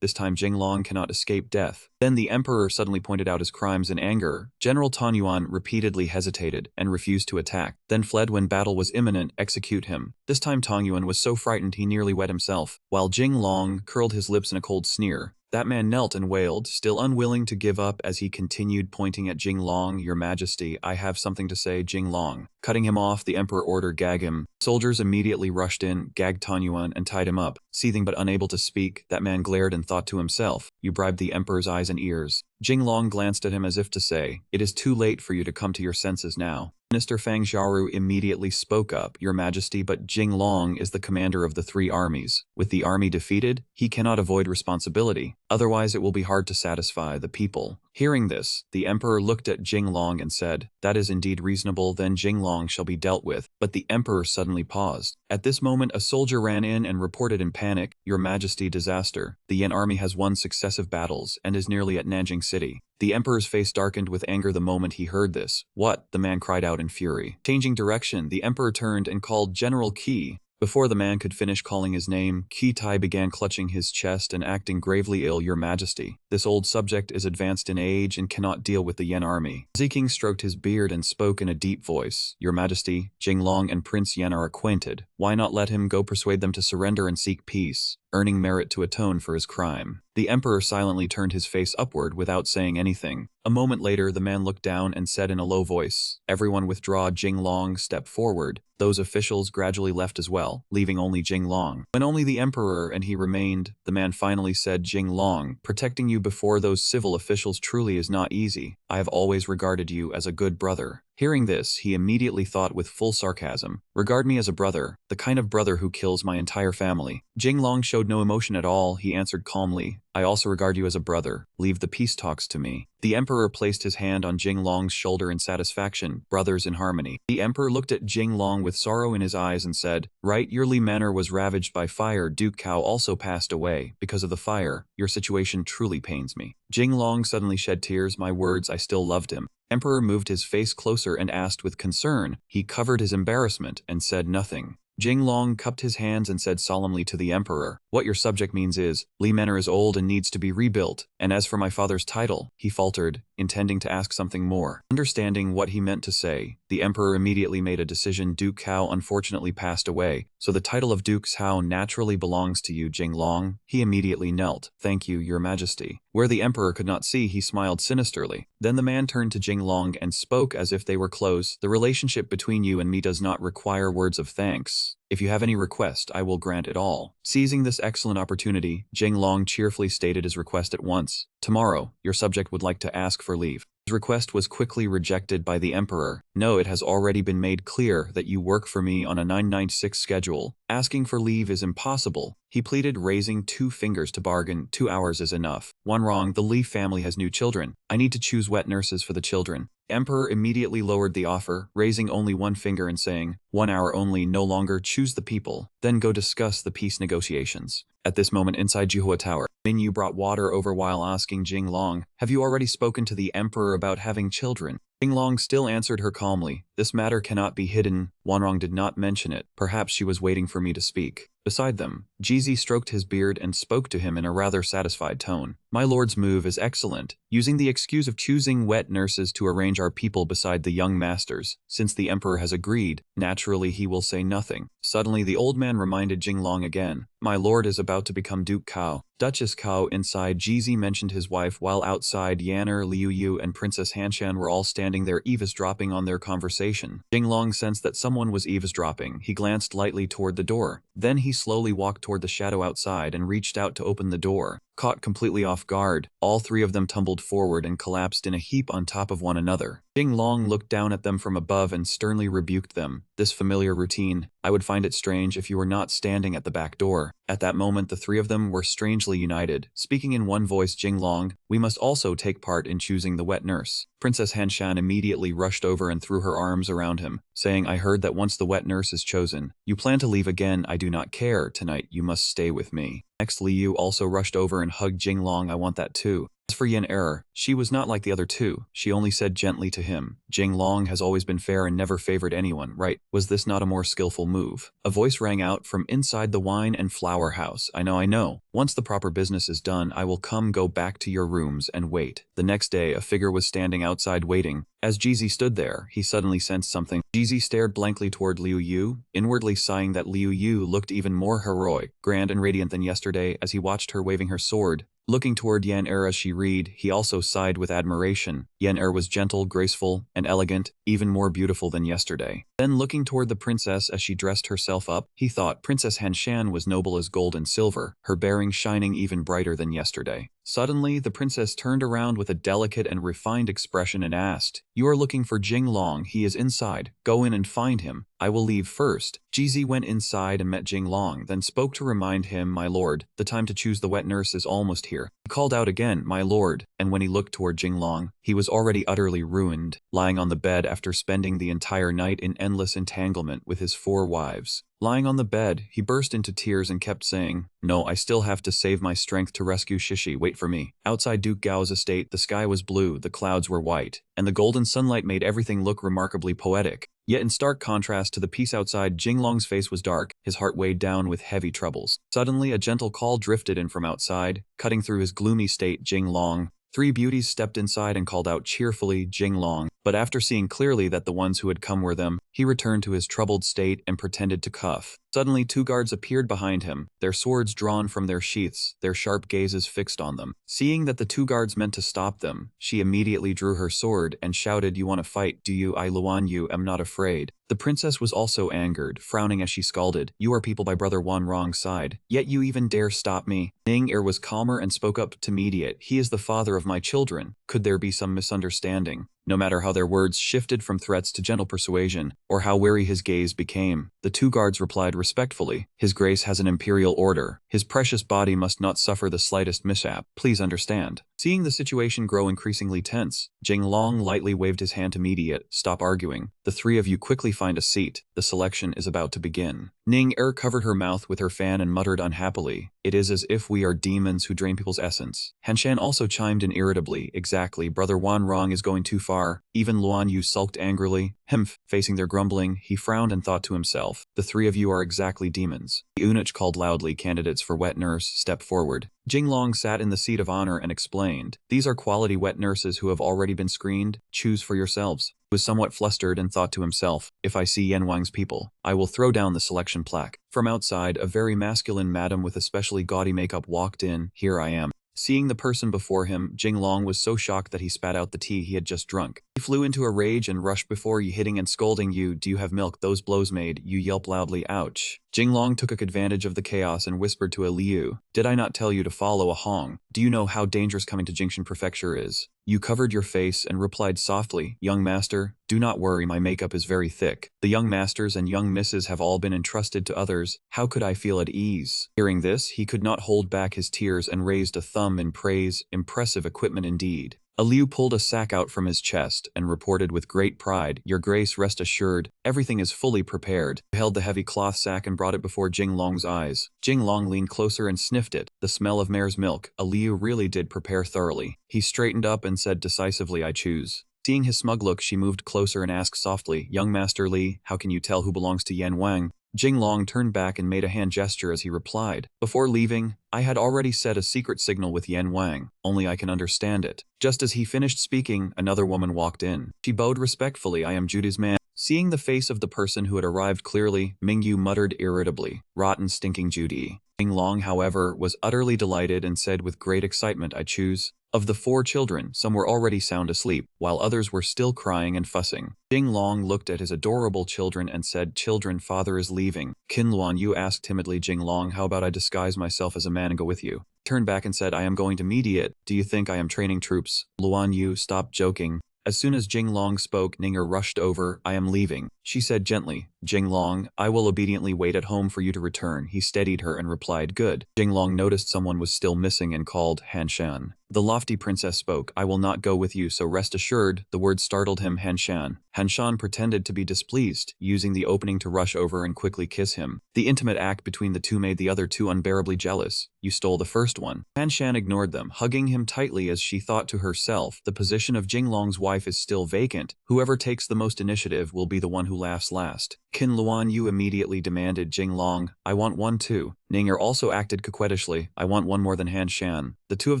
this time Jinglong cannot escape death." Then the emperor suddenly pointed out his crimes in anger. General Tan Yuan repeatedly hesitated and refused to attack, then fled when battle was imminent. "Execute him." This time Tan Yuan was so frightened he nearly wet himself, while Jinglong curled his lips in a cold sneer. That man knelt and wailed, still unwilling to give up as he continued pointing at Jinglong, "Your Majesty, I have something to say." Jinglong. Cutting him off, the emperor ordered, "Gag him." Soldiers immediately rushed in, gagged Tan Yuan, and tied him up. Seething but unable to speak, that man glared and thought to himself, "You bribed the emperor's eyes and ears." Jinglong glanced at him as if to say, "It is too late for you to come to your senses now." Minister Fang Xiaoru immediately spoke up, "Your Majesty, but Jinglong is the commander of the 3 armies. With the army defeated, he cannot avoid responsibility. Otherwise it will be hard to satisfy the people." Hearing this, the emperor looked at Jinglong and said, "That is indeed reasonable, then Jinglong shall be dealt with." But the emperor suddenly paused. At this moment a soldier ran in and reported in panic, "Your Majesty, disaster. The Yan army has won successive battles and is nearly at Nanjing City." The emperor's face darkened with anger the moment he heard this. "What?" the man cried out in fury. Changing direction, the emperor turned and called General Qi. Before the man could finish calling his name, Qi Tai began clutching his chest and acting gravely ill. "Your Majesty, this old subject is advanced in age and cannot deal with the Yan army." Ziking stroked his beard and spoke in a deep voice, "Your Majesty, Jinglong and Prince Yan are acquainted. Why not let him go persuade them to surrender and seek peace?" earning merit to atone for his crime. The emperor silently turned his face upward without saying anything. A moment later, the man looked down and said in a low voice, "Everyone withdraw." Jinglong stepped forward. Those officials gradually left as well, leaving only Jinglong. When only the emperor and he remained, the man finally said, "Jinglong, protecting you before those civil officials truly is not easy. I have always regarded you as a good brother." Hearing this, he immediately thought with full sarcasm, "Regard me as a brother, the kind of brother who kills my entire family." Jinglong showed no emotion at all. He answered calmly, "I also regard you as a brother. Leave the peace talks to me." The emperor placed his hand on Jinglong's shoulder in satisfaction. "Brothers in harmony." The emperor looked at Jinglong with sorrow in his eyes and said, "Right, your Li manor was ravaged by fire. Duke Cao also passed away because of the fire. Your situation truly pains me." Jinglong suddenly shed tears. "My words, I still loved him." Emperor moved his face closer and asked with concern. He covered his embarrassment and said nothing. Jinglong cupped his hands and said solemnly to the emperor, "What your subject means is, Li manor is old and needs to be rebuilt, and as for my father's title," he faltered, intending to ask something more. Understanding what he meant to say, the emperor immediately made a decision. "Duke Cao unfortunately passed away, so the title of Duke Cao naturally belongs to you, Jinglong." He immediately knelt. "Thank you, your majesty." Where the emperor could not see, he smiled sinisterly. Then the man turned to Jinglong and spoke as if they were close. "The relationship between you and me does not require words of thanks. If you have any request, I will grant it all." Seizing this excellent opportunity, Jinglong cheerfully stated his request at once. "Tomorrow, your subject would like to ask for leave." His request was quickly rejected by the emperor. "No, it has already been made clear that you work for me on a 996 schedule. Asking for leave is impossible," he pleaded, raising 2 fingers to bargain. 2 hours is enough." "One wrong, the Li family has new children. I need to choose wet nurses for the children." Emperor immediately lowered the offer, raising only 1 finger and saying, "1 hour only, no longer. Choose the people, then go discuss the peace negotiations." At this moment inside Juhua Tower, Minyu brought water over while asking Jinglong, "Have you already spoken to the emperor about having children?" Jinglong still answered her calmly, "This matter cannot be hidden. Wanrong did not mention it. Perhaps she was waiting for me to speak." Beside them, Jizi stroked his beard and spoke to him in a rather satisfied tone. "My lord's move is excellent, using the excuse of choosing wet nurses to arrange our people beside the young masters. Since the emperor has agreed, naturally he will say nothing." Suddenly the old man reminded Jinglong again, "My lord is about to become Duke Cao." Duchess Cao inside. Jizi mentioned his wife while outside. Yan'er, Liu Yu and Princess Hanshan were all standing there eavesdropping on their conversation. Jinglong sensed that someone was eavesdropping. He glanced lightly toward the door. Then he slowly walked toward the shadow outside and reached out to open the door. Caught completely off guard, all 3 of them tumbled forward and collapsed in a heap on top of one another. Jinglong looked down at them from above and sternly rebuked them. "This familiar routine. I would find it strange if you were not standing at the back door." At that moment, the 3 of them were strangely united. Speaking in one voice, Jinglong, "We must also take part in choosing the wet nurse." Princess Hanshan immediately rushed over and threw her arms around him, saying, "I heard that once the wet nurse is chosen, you plan to leave again. I do not care. Tonight, you must stay with me." Next, Liu also rushed over and hugged Jinglong. "I want that too." As for Yan'er, she was not like the other 2. She only said gently to him, "Jinglong has always been fair and never favored anyone, right? Was this not a more skillful move?" A voice rang out from inside the wine and flower house. I know. Once the proper business is done, I will go back to your rooms and wait." The next day, a figure was standing outside waiting. As Jizi stood there, he suddenly sensed something. Jizi stared blankly toward Liu Yu, inwardly sighing that Liu Yu looked even more heroic, grand and radiant than yesterday as he watched her waving her sword. Looking toward Yan'er as she read, he also sighed with admiration. Yan'er was gentle, graceful, and elegant, even more beautiful than yesterday. Then looking toward the princess as she dressed herself up, he thought Princess Hanshan was noble as gold and silver, her bearing shining even brighter than yesterday. Suddenly, the princess turned around with a delicate and refined expression and asked, "You are looking for Jinglong. He is inside. Go in and find him. I will leave first." Jizi went inside and met Jinglong, then spoke to remind him, "My lord, the time to choose the wet nurse is almost here." He called out again, "My lord," and when he looked toward Jinglong, he was already utterly ruined, lying on the bed after spending the entire night in endless entanglement with his 4 wives. Lying on the bed, he burst into tears and kept saying, "No, I still have to save my strength to rescue Shishi. Wait for me." Outside Duke Gao's estate, the sky was blue, the clouds were white, and the golden sunlight made everything look remarkably poetic. Yet in stark contrast to the peace outside, Jinglong's face was dark, his heart weighed down with heavy troubles. Suddenly, a gentle call drifted in from outside, cutting through his gloomy state. "Jinglong." 3 beauties stepped inside and called out cheerfully, "Jinglong." But after seeing clearly that the ones who had come were them, He returned to his troubled state and pretended to cuff. Suddenly 2 guards appeared behind him, their swords drawn from their sheaths, their sharp gazes fixed on them. Seeing that the 2 guards meant to stop them, she immediately drew her sword and shouted, "You want to fight, do you? I Luan Yu am not afraid." The princess was also angered, frowning as she scalded, "You are people by brother Wan Rong's side, yet you even dare stop me." Ning Er was calmer and spoke up to mediate, "He is the father of my children. Could there be some misunderstanding?" No matter how their words shifted from threats to gentle persuasion, or how wary his gaze became, the 2 guards replied respectfully, "His Grace has an imperial order. His precious body must not suffer the slightest mishap. Please understand." Seeing the situation grow increasingly tense, Jinglong lightly waved his hand to mediate, "Stop arguing. The 3 of you quickly find a seat. The selection is about to begin." Ning Er covered her mouth with her fan and muttered unhappily, "It is as if we are demons who drain people's essence." Han Shan also chimed in irritably, "Exactly, brother Wan Rong is going too far." Even Luan Yu sulked angrily. Hmph, facing their grumbling, he frowned and thought to himself, "The 3 of you are exactly demons." The eunuch called loudly, "Candidates for wet nurse, step forward." Jinglong sat in the seat of honor and explained, "These are quality wet nurses who have already been screened. Choose for yourselves." He was somewhat flustered and thought to himself, "If I see Yan Wang's people, I will throw down the selection plaque." From outside, a very masculine madam with especially gaudy makeup walked in. "Here I am." Seeing the person before him, Jinglong was so shocked that he spat out the tea he had just drunk. He flew into a rage and rushed before you, hitting and scolding, "You, do you have milk? Those blows made you yelp loudly, ouch." Jinglong took advantage of the chaos and whispered to Liu, "Did I not tell you to follow a Hong? Do you know how dangerous coming to Jingshan Prefecture is?" You covered your face and replied softly, "Young master, do not worry, my makeup is very thick. The young masters and young misses have all been entrusted to others. How could I feel at ease?" Hearing this, he could not hold back his tears and raised a thumb in praise. Impressive equipment indeed. Liu pulled a sack out from his chest and reported with great pride, "Your Grace, rest assured, everything is fully prepared." He held the heavy cloth sack and brought it before Jinglong's eyes. Jinglong leaned closer and sniffed it. The smell of mare's milk. Liu really did prepare thoroughly. He straightened up and said decisively, "I choose." Seeing his smug look, she moved closer and asked softly, "Young Master Li, how can you tell who belongs to Yan Wang?" Jinglong turned back and made a hand gesture as he replied, "Before leaving, I had already set a secret signal with Yan Wang, only I can understand it." Just as he finished speaking, another woman walked in. She bowed respectfully, "I am Judy's man." Seeing the face of the person who had arrived clearly, Mingyu muttered irritably, "Rotten stinking Judy." Jinglong, however, was utterly delighted and said with great excitement, "I choose." Of the 4 children, some were already sound asleep, while others were still crying and fussing. Jinglong looked at his adorable children and said, "Children, father is leaving." Qin Luan Yu asked timidly, "Jinglong, how about I disguise myself as a man and go with you?" Turned back and said, "I am going to mediate. Do you think I am training troops?" Luan Yu stopped joking. As soon as Jinglong spoke, Ninger rushed over. "I am leaving," she said gently. "Jinglong, I will obediently wait at home for you to return." He steadied her and replied, "Good." Jinglong noticed someone was still missing and called, "Han Shan." The lofty princess spoke, "I will not go with you, so rest assured." The word startled him. Han Shan. Han Shan pretended to be displeased, using the opening to rush over and quickly kiss him. The intimate act between the two made the other 2 unbearably jealous. "You stole the first one." Han Shan ignored them, hugging him tightly as she thought to herself, the position of Jinglong's wife is still vacant. Whoever takes the most initiative will be the one who laughs last. Qin Luan Yu immediately demanded, "Jinglong, I want one too." Ninger also acted coquettishly, "I want one more than Han Shan." The 2 of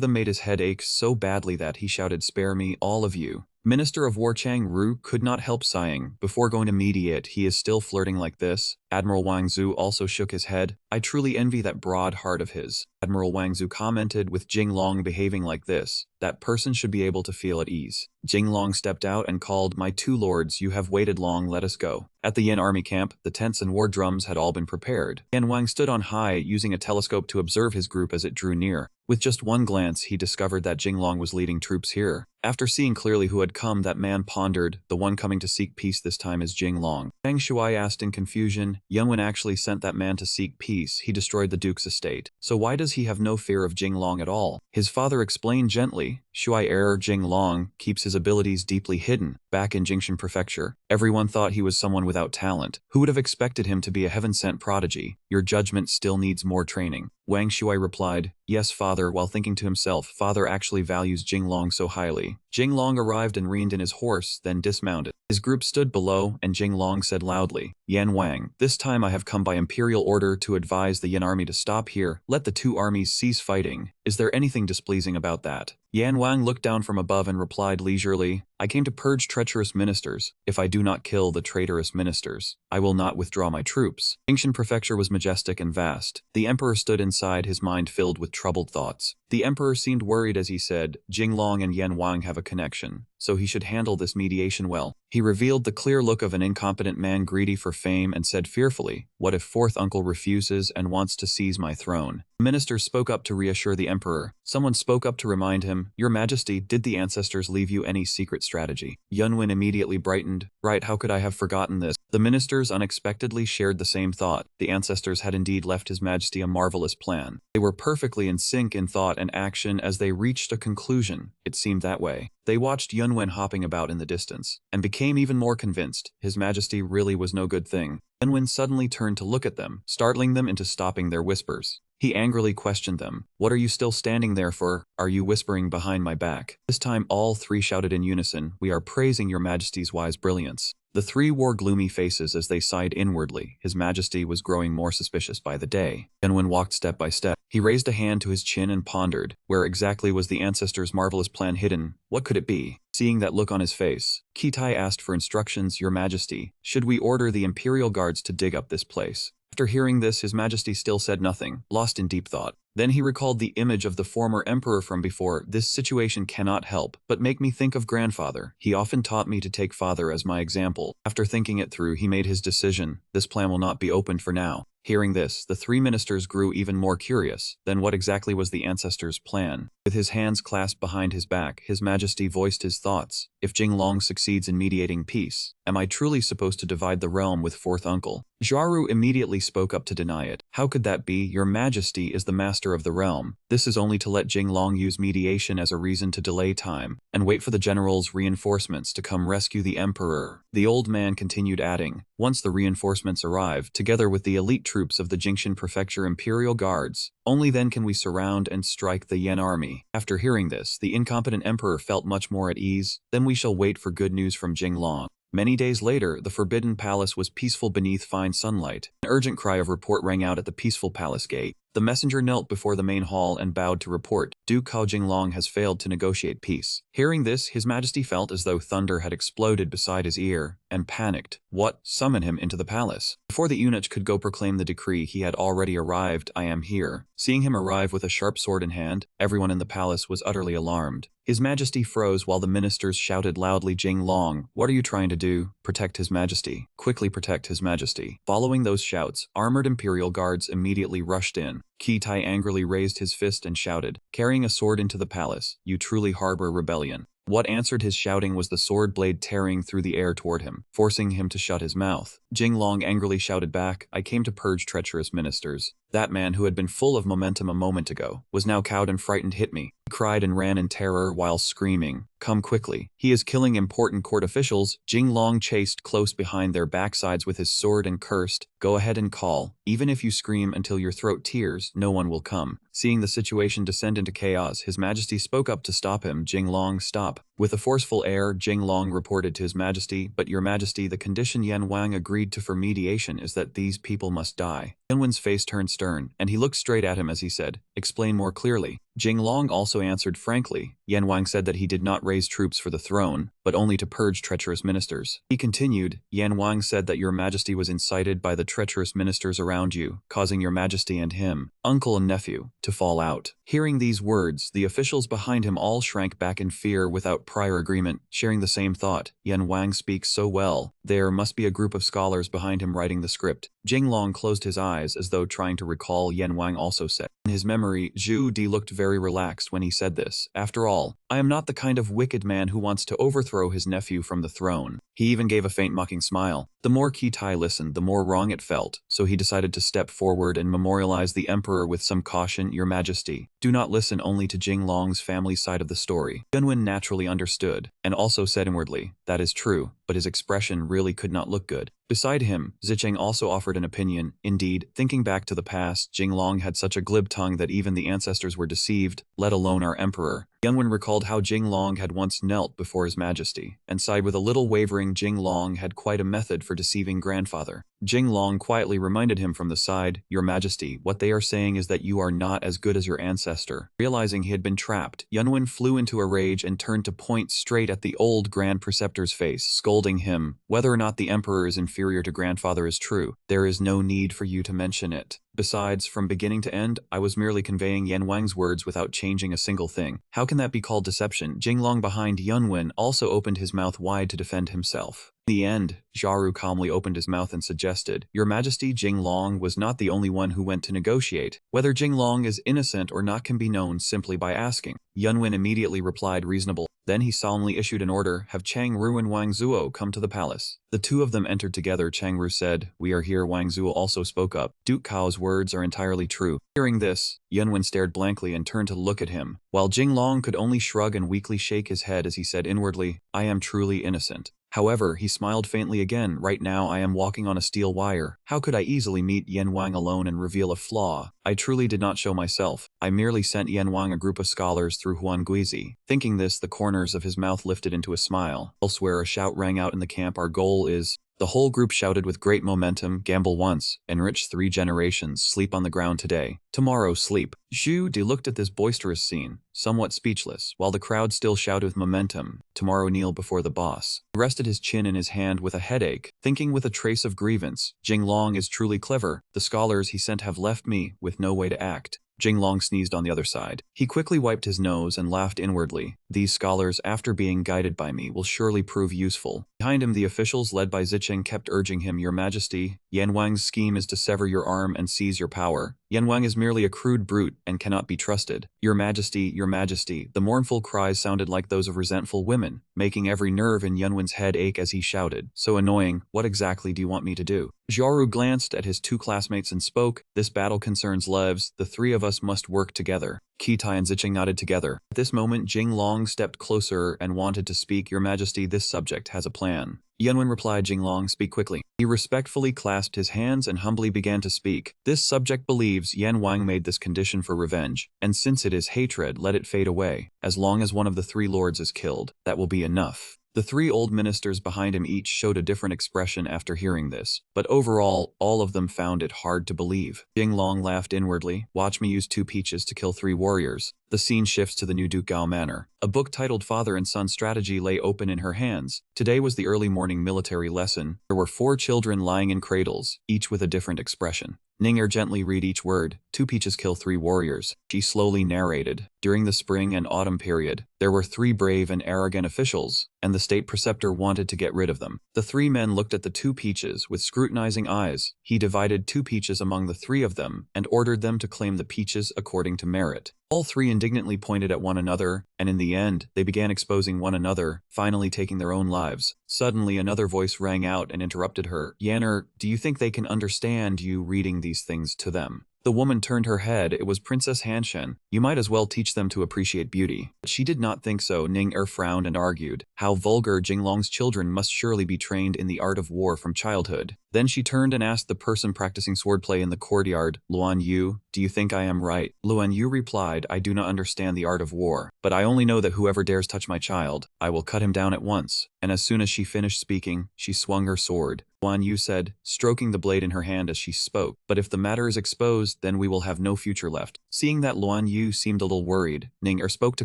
them made his head ache so badly that he shouted, "Spare me, all of you." Minister of War Chang Ru could not help sighing. Before going to mediate, he is still flirting like this. Admiral Wang Zhu also shook his head. "I truly envy that broad heart of his." Admiral Wang Zhu commented, "With Jinglong behaving like this, that person should be able to feel at ease." Jinglong stepped out and called, "My 2 lords, you have waited long, let us go." At the Yin army camp, the tents and war drums had all been prepared. Yan Wang stood on high, using a telescope to observe his group as it drew near. With just one glance, he discovered that Jinglong was leading troops here. After seeing clearly who had come, that man pondered, "The one coming to seek peace this time is Jinglong." Feng Shuai asked in confusion, "Yunwen actually sent that man to seek peace. He destroyed the duke's estate. So why does he have no fear of Jinglong at all?" His father explained gently, "Shuai Jinglong keeps his abilities deeply hidden. Back in Jingshan Prefecture, everyone thought he was someone without talent. Who would have expected him to be a heaven-sent prodigy? Your judgment still needs more training." Wang Shuai replied, "Yes, father," while thinking to himself, "Father actually values Jinglong so highly." Jinglong arrived and reined in his horse, then dismounted. His group stood below, and Jinglong said loudly, "Yan Wang, this time I have come by imperial order to advise the Yin army to stop here. Let the 2 armies cease fighting. Is there anything displeasing about that?" Yan Wang looked down from above and replied leisurely, I came to purge treacherous ministers. If I do not kill the traitorous ministers, I will not withdraw my troops. Jingshan Prefecture was majestic and vast. The emperor stood inside, his mind filled with troubled thoughts. The emperor seemed worried as he said, Jinglong and Yan Wang have a connection, so he should handle this mediation well. He revealed the clear look of an incompetent man greedy for fame and said fearfully, what if fourth uncle refuses and wants to seize my throne? The minister spoke up to reassure the emperor. Someone spoke up to remind him, Your Majesty, did the ancestors leave you any secret strategy? Yunwen immediately brightened. Right, how could I have forgotten this? The ministers unexpectedly shared the same thought. The ancestors had indeed left His Majesty a marvelous plan. They were perfectly in sync in thought and action as they reached a conclusion. It seemed that way. They watched Yunwen hopping about in the distance, and became even more convinced His Majesty really was no good thing. Yunwen suddenly turned to look at them, startling them into stopping their whispers. He angrily questioned them. What are you still standing there for? Are you whispering behind my back? This time all three shouted in unison, We are praising Your Majesty's wise brilliance. The three wore gloomy faces as they sighed inwardly. His Majesty was growing more suspicious by the day. Yunwen walked step by step. He raised a hand to his chin and pondered. Where exactly was the ancestors' marvelous plan hidden? What could it be? Seeing that look on his face, Kitai asked for instructions. Your Majesty, should we order the Imperial Guards to dig up this place? After hearing this, His Majesty still said nothing, lost in deep thought. Then he recalled the image of the former emperor from before. This situation cannot help but make me think of grandfather. He often taught me to take father as my example. After thinking it through, he made his decision. This plan will not be opened for now. Hearing this, the three ministers grew even more curious. Then what exactly was the ancestors' plan? With his hands clasped behind his back, His Majesty voiced his thoughts. If Jinglong succeeds in mediating peace, am I truly supposed to divide the realm with fourth uncle? Zharu immediately spoke up to deny it. How could that be? Your Majesty is the master of the realm. This is only to let Jinglong use mediation as a reason to delay time, and wait for the general's reinforcements to come rescue the emperor. The old man continued adding, once the reinforcements arrive, together with the elite troops of the Jingshan Prefecture Imperial Guards, only then can we surround and strike the Yen army. After hearing this, the incompetent emperor felt much more at ease. Then we shall wait for good news from Jinglong. Many days later, the Forbidden Palace was peaceful beneath fine sunlight. An urgent cry of report rang out at the peaceful palace gate. The messenger knelt before the main hall and bowed to report, Duke Cao Jinglong has failed to negotiate peace. Hearing this, His Majesty felt as though thunder had exploded beside his ear, and panicked. What? Summon him into the palace. Before the eunuch could go proclaim the decree, he had already arrived. I am here. Seeing him arrive with a sharp sword in hand, everyone in the palace was utterly alarmed. His Majesty froze while the ministers shouted loudly, Jinglong, what are you trying to do? Protect His Majesty. Quickly protect His Majesty. Following those shouts, armored Imperial Guards immediately rushed in. Kitai angrily raised his fist and shouted, carrying a sword into the palace, you truly harbor rebellion. What answered his shouting was the sword blade tearing through the air toward him, forcing him to shut his mouth. Jinglong angrily shouted back, I came to purge treacherous ministers. That man who had been full of momentum a moment ago was now cowed and frightened. Hit me. He cried and ran in terror while screaming, come quickly. He is killing important court officials. Jinglong chased close behind their backsides with his sword and cursed, go ahead and call. Even if you scream until your throat tears, no one will come. Seeing the situation descend into chaos, His Majesty spoke up to stop him. Jinglong, stop. With a forceful air, Jinglong reported to His Majesty, but Your Majesty, the condition Yan Wang agreed to for mediation is that these people must die. Yunwen's face turned stern, and he looked straight at him as he said, explain more clearly. Jinglong also answered frankly. Yan Wang said that he did not raise troops for the throne, but only to purge treacherous ministers. He continued, Yan Wang said that Your Majesty was incited by the treacherous ministers around you, causing Your Majesty and him, uncle and nephew, to fall out. Hearing these words, the officials behind him all shrank back in fear without prior agreement, sharing the same thought. Yan Wang speaks so well. There must be a group of scholars behind him writing the script. Jinglong closed his eyes as though trying to recall. Yan Wang also said. In his memory, Zhu Di looked very relaxed when he said this. After all, I am not the kind of wicked man who wants to overthrow his nephew from the throne. He even gave a faint mocking smile. The more Kitai listened, the more wrong it felt, so he decided to step forward and memorialize the emperor with some caution. Your Majesty, do not listen only to Jinglong's family side of the story. Yunwen naturally understood, and also said inwardly, that is true, but his expression really could not look good. Beside him, Zicheng also offered an opinion. Indeed, thinking back to the past, Jinglong had such a glib tongue that even the ancestors were deceived, let alone our emperor. Yunwen recalled how Jinglong had once knelt before his majesty, and sighed with a little wavering. Jinglong had quite a method for deceiving grandfather. Jinglong quietly reminded him from the side, "Your Majesty, what they are saying is that you are not as good as your ancestor." Realizing he had been trapped, Yunwen flew into a rage and turned to point straight at the old Grand Preceptor's face, scolding him. "Whether or not the Emperor is inferior to grandfather is true. There is no need for you to mention it. Besides, from beginning to end, I was merely conveying Yan Wang's words without changing a single thing. How can that be called deception?" Jinglong behind Yunwen also opened his mouth wide to defend himself. In the end, Jaru calmly opened his mouth and suggested, "Your Majesty, Jinglong was not the only one who went to negotiate. Whether Jinglong is innocent or not can be known simply by asking." Yunwen immediately replied, "Reasonable." Then he solemnly issued an order, "Have Chang Ru and Wang Zuo come to the palace." The two of them entered together. Chang Ru said, "We are here." Wang Zuo also spoke up, "Duke Kao's words are entirely true." Hearing this, Yunwen stared blankly and turned to look at him, while Jinglong could only shrug and weakly shake his head as he said inwardly, "I am truly innocent." However, he smiled faintly again. "Right now I am walking on a steel wire. How could I easily meet Yan Wang alone and reveal a flaw? I truly did not show myself. I merely sent Yan Wang a group of scholars through Huanguizi." Thinking this, the corners of his mouth lifted into a smile. Elsewhere, a shout rang out in the camp, "Our goal is..." The whole group shouted with great momentum, "Gamble once, enrich 3 generations, sleep on the ground today. Tomorrow, sleep." Zhu De looked at this boisterous scene, somewhat speechless, while the crowd still shouted with momentum, "Tomorrow kneel before the boss." He rested his chin in his hand with a headache, thinking with a trace of grievance, "Jinglong is truly clever. The scholars he sent have left me with no way to act." Jinglong sneezed on the other side. He quickly wiped his nose and laughed inwardly. "These scholars, after being guided by me, will surely prove useful." Behind him, the officials led by Zicheng kept urging him, "Your Majesty, Yan Wang's scheme is to sever your arm and seize your power. Yan Wang is merely a crude brute and cannot be trusted." "Your Majesty, Your Majesty." The mournful cries sounded like those of resentful women, making every nerve in Yunwen's head ache as he shouted, "So annoying, what exactly do you want me to do?" Xiaoru glanced at his 2 classmates and spoke, "This battle concerns lives. The 3 of us must work together." Kitai and Zicheng nodded together. At this moment, Jinglong stepped closer and wanted to speak. "Your Majesty, this subject has a plan." Yunwen replied, "Jinglong, speak quickly." He respectfully clasped his hands and humbly began to speak. "This subject believes Yan Wang made this condition for revenge, and since it is hatred, let it fade away. As long as one of the 3 lords is killed, that will be enough." The 3 old ministers behind him each showed a different expression after hearing this, but overall, all of them found it hard to believe. Jinglong laughed inwardly, "Watch me use 2 peaches to kill 3 warriors." The scene shifts to the new Duke Gao Manor. A book titled Father and Son Strategy lay open in her hands. Today was the early morning military lesson. There were 4 children lying in cradles, each with a different expression. Ninger gently read each word. 2 peaches kill 3 warriors. She slowly narrated. During the spring and autumn period, there were 3 brave and arrogant officials, and the state preceptor wanted to get rid of them. The 3 men looked at the 2 peaches with scrutinizing eyes. He divided 2 peaches among the 3 of them and ordered them to claim the peaches according to merit. All 3 indignantly pointed at one another, and in the end, they began exposing one another, finally taking their own lives. Suddenly, another voice rang out and interrupted her. "Yanner, do you think they can understand you reading these things to them?" The woman turned her head. It was Princess Hanshen. "You might as well teach them to appreciate beauty." But she did not think so. Ning frowned and argued. "How vulgar! Jinglong's children must surely be trained in the art of war from childhood." Then she turned and asked the person practicing swordplay in the courtyard, "Luan Yu, do you think I am right?" Luan Yu replied, "I do not understand the art of war, but I only know that whoever dares touch my child, I will cut him down at once." And as soon as she finished speaking, she swung her sword. Luan Yu said, stroking the blade in her hand as she spoke, "But if the matter is exposed, then we will have no future left." Seeing that Luan Yu seemed a little worried, Ning spoke to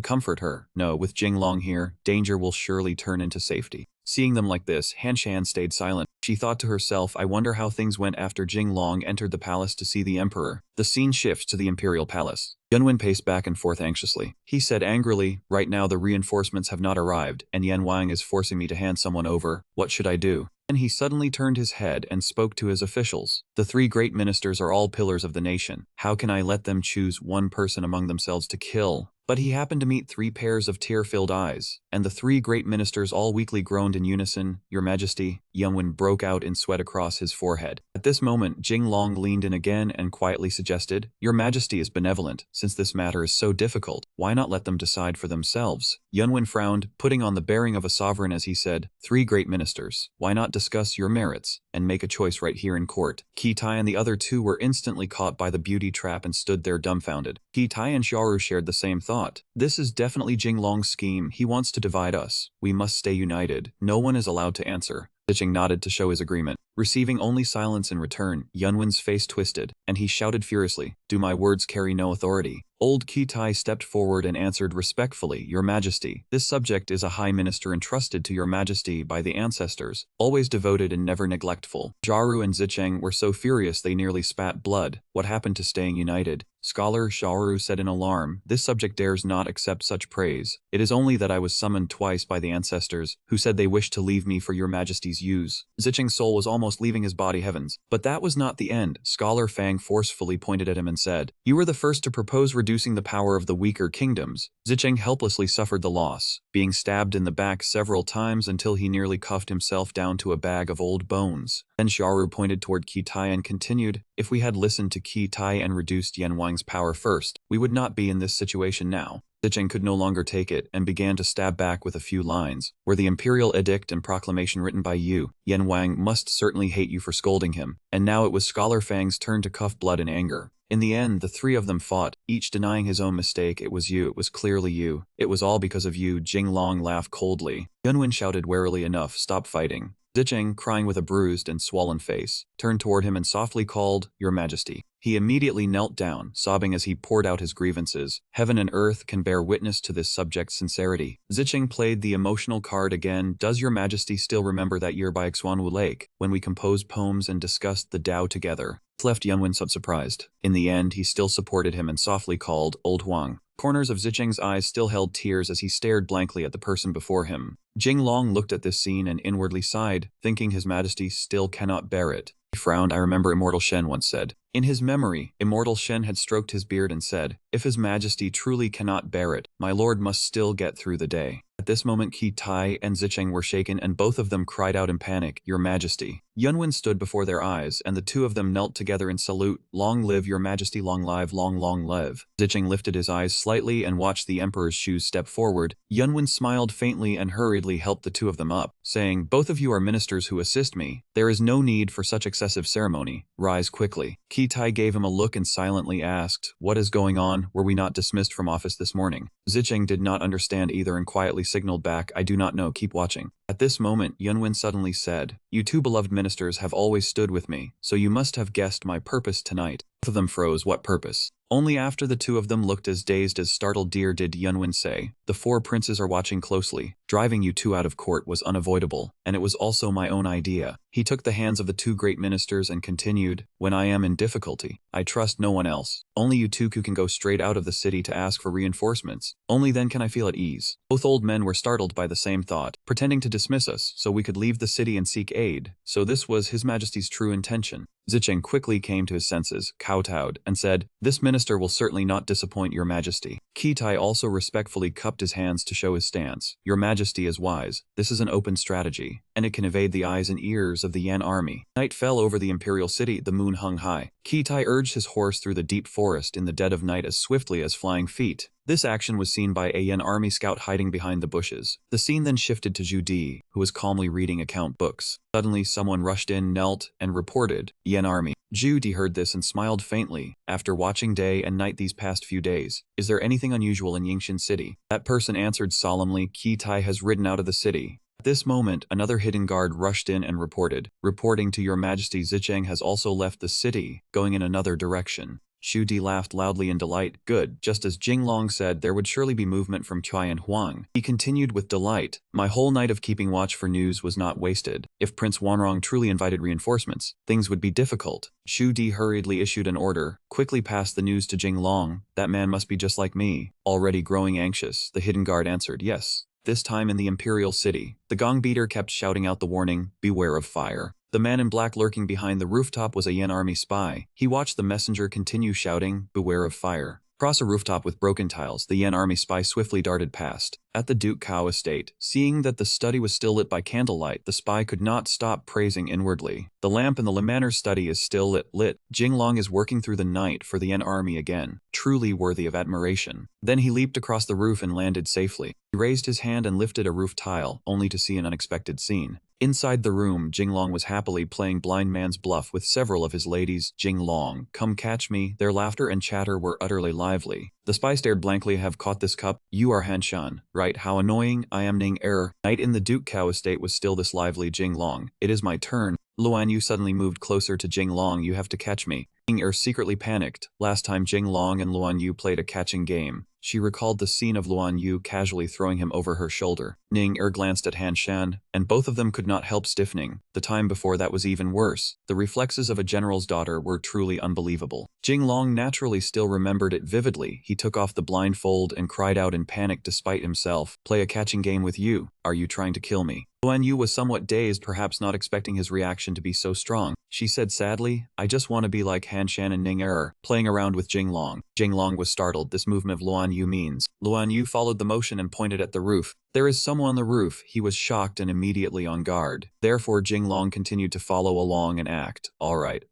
comfort her. "No, with Jinglong here, danger will surely turn into safety." Seeing them like this, Hanshan stayed silent. She thought to herself, "I wonder how things went after Jinglong entered the palace to see the emperor." The scene shifts to the imperial palace. Yunwen paced back and forth anxiously. He said angrily, "Right now the reinforcements have not arrived, and Yan Wang is forcing me to hand someone over. What should I do?" Then he suddenly turned his head and spoke to his officials. "The 3 great ministers are all pillars of the nation. How can I let them choose one person among themselves to kill?" But he happened to meet 3 pairs of tear-filled eyes, and the 3 great ministers all weakly groaned in unison, "Your Majesty, Yunwen broke out in sweat across his forehead. At this moment, Jinglong leaned in again and quietly suggested, "Your Majesty is benevolent. Since this matter is so difficult, why not let them decide for themselves?" Yunwen frowned, putting on the bearing of a sovereign as he said, "Three great ministers. Why not discuss your merits and make a choice right here in court?" Kitai and the other two were instantly caught by the beauty trap and stood there dumbfounded. Kitai and Xiaoru shared the same thought. This is definitely Jinglong's scheme. He wants to divide us. We must stay united. No one is allowed to answer. Zicheng nodded to show his agreement. Receiving only silence in return, Yunwen's face twisted, and he shouted furiously, "Do my words carry no authority?" Old Kitai stepped forward and answered respectfully, "Your Majesty, this subject is a high minister entrusted to your Majesty by the ancestors, always devoted and never neglectful." Jaru and Zicheng were so furious they nearly spat blood. What happened to staying united? Scholar Xiaoru said in alarm, "This subject dares not accept such praise. It is only that I was summoned twice by the ancestors, who said they wished to leave me for your Majesty's use." Zicheng's soul was almost leaving his body heavens. But that was not the end. Scholar Fang forcefully pointed at him and said, "You were the first to propose reducing the power of the weaker kingdoms." Zicheng helplessly suffered the loss, being stabbed in the back several times until he nearly cuffed himself down to a bag of old bones. Then Xiaoru pointed toward Kitai and continued, "If we had listened to Kitai and reduced Yanwang's power first, we would not be in this situation now." Zicheng could no longer take it and began to stab back with a few lines. "Were the imperial edict and proclamation written by you? Yanwang must certainly hate you for scolding him." And now it was Scholar Fang's turn to cough blood in anger. In the end, the three of them fought, each denying his own mistake. "It was you, it was clearly you. It was all because of you." Jinglong laughed coldly. Yunwen shouted warily, "Enough, stop fighting." Zicheng, crying with a bruised and swollen face, turned toward him and softly called, "Your Majesty." He immediately knelt down, sobbing as he poured out his grievances. Heaven and earth can bear witness to this subject's sincerity. Zicheng played the emotional card again. "Does your Majesty still remember that year by Xuanwu Lake, when we composed poems and discussed the Tao together?" Left Yunwen surprised. In the end, he still supported him and softly called, "Old Huang." Corners of Zicheng's eyes still held tears as he stared blankly at the person before him. Jinglong looked at this scene and inwardly sighed, thinking His Majesty still cannot bear it. He frowned. "I remember Immortal Shen once said." In his memory, Immortal Shen had stroked his beard and said, "If His Majesty truly cannot bear it, my lord must still get through the day." At this moment, Kitai and Zicheng were shaken and both of them cried out in panic, "Your Majesty." Yunwen stood before their eyes and the two of them knelt together in salute. "Long live your Majesty, long live, long live." Zicheng lifted his eyes slightly and watched the Emperor's shoes step forward. Yunwen smiled faintly and hurriedly helped the two of them up, saying, "Both of you are ministers who assist me. There is no need for such excessive ceremony. Rise quickly." Kitai gave him a look and silently asked, "What is going on? Were we not dismissed from office this morning?" Zicheng did not understand either and quietly signaled back, "I do not know, keep watching." At this moment, Yunwen suddenly said, "You two beloved ministers have always stood with me, so you must have guessed my purpose tonight." Both of them froze. What purpose? Only after the two of them looked as dazed as startled deer did Yunwen say, "The four princes are watching closely. Driving you two out of court was unavoidable, and it was also my own idea." He took the hands of the two great ministers and continued, "When I am in difficulty, I trust no one else. Only you two can go straight out of the city to ask for reinforcements. Only then can I feel at ease." Both old men were startled by the same thought, pretending to dismiss us so we could leave the city and seek aid. So this was His Majesty's true intention. Zicheng quickly came to his senses, kowtowed, and said, "This minister will certainly not disappoint your Majesty." Kitai also respectfully cupped his hands to show his stance. "Your Majesty is wise. This is an open strategy, and it can evade the eyes and ears of the Yan army." Night fell over the imperial city. The moon hung high. Kitai urged his horse through the deep forest in the dead of night as swiftly as flying feet. This action was seen by a Yan army scout hiding behind the bushes. The scene then shifted to Zhu Di, who was calmly reading account books. Suddenly, someone rushed in, knelt, and reported, "Yan army." Zhu Di heard this and smiled faintly. "After watching day and night these past few days, is there anything unusual in Yingxin City?" That person answered solemnly, "Kitai has ridden out of the city." At this moment, another hidden guard rushed in and reported, "Reporting to your Majesty, Zicheng has also left the city, going in another direction." Zhu Di laughed loudly in delight. "Good, just as Jinglong said, there would surely be movement from Chai and Huang." He continued with delight, "My whole night of keeping watch for news was not wasted. If Prince Wanrong truly invited reinforcements, things would be difficult." Zhu Di hurriedly issued an order, quickly passed the news to Jinglong. "That man must be just like me." Already growing anxious, the hidden guard answered, "Yes." This time in the imperial city, the gong beater kept shouting out the warning, "Beware of fire." The man in black lurking behind the rooftop was a Yan army spy. He watched the messenger continue shouting, "Beware of fire." Across a rooftop with broken tiles, the Yen army spy swiftly darted past. At the Duke Cao estate, seeing that the study was still lit by candlelight, the spy could not stop praising inwardly. The lamp in the Lemaner's study is still lit. Jinglong is working through the night for the Yen army again, truly worthy of admiration. Then he leaped across the roof and landed safely. He raised his hand and lifted a roof tile, only to see an unexpected scene. Inside the room, Jinglong was happily playing blind man's bluff with several of his ladies. Jinglong, come catch me. Their laughter and chatter were utterly lively. The spy stared blankly. Have caught this cup? You are Hanshan, right? How annoying. I am Ning Er. Night in the Duke Cao estate was still this lively. Jinglong, it is my turn. Luan Yu suddenly moved closer to Jinglong. You have to catch me. Ning Er secretly panicked. Last time Jinglong and Luan Yu played a catching game, she recalled the scene of Luan Yu casually throwing him over her shoulder. Ning Er glanced at Han Shan, and both of them could not help stiffening. The time before that was even worse. The reflexes of a general's daughter were truly unbelievable. Jinglong naturally still remembered it vividly. He took off the blindfold and cried out in panic despite himself. Play a catching game with you? Are you trying to kill me? Luan Yu was somewhat dazed, perhaps not expecting his reaction to be so strong. She said sadly, I just want to be like Han Shan and Ning Er, playing around with Jinglong. Jinglong was startled. This movement of Luan Yu means. Luan Yu followed the motion and pointed at the roof. There is someone on the roof. He was shocked and immediately on guard. Therefore Jinglong continued to follow along and act. Alright,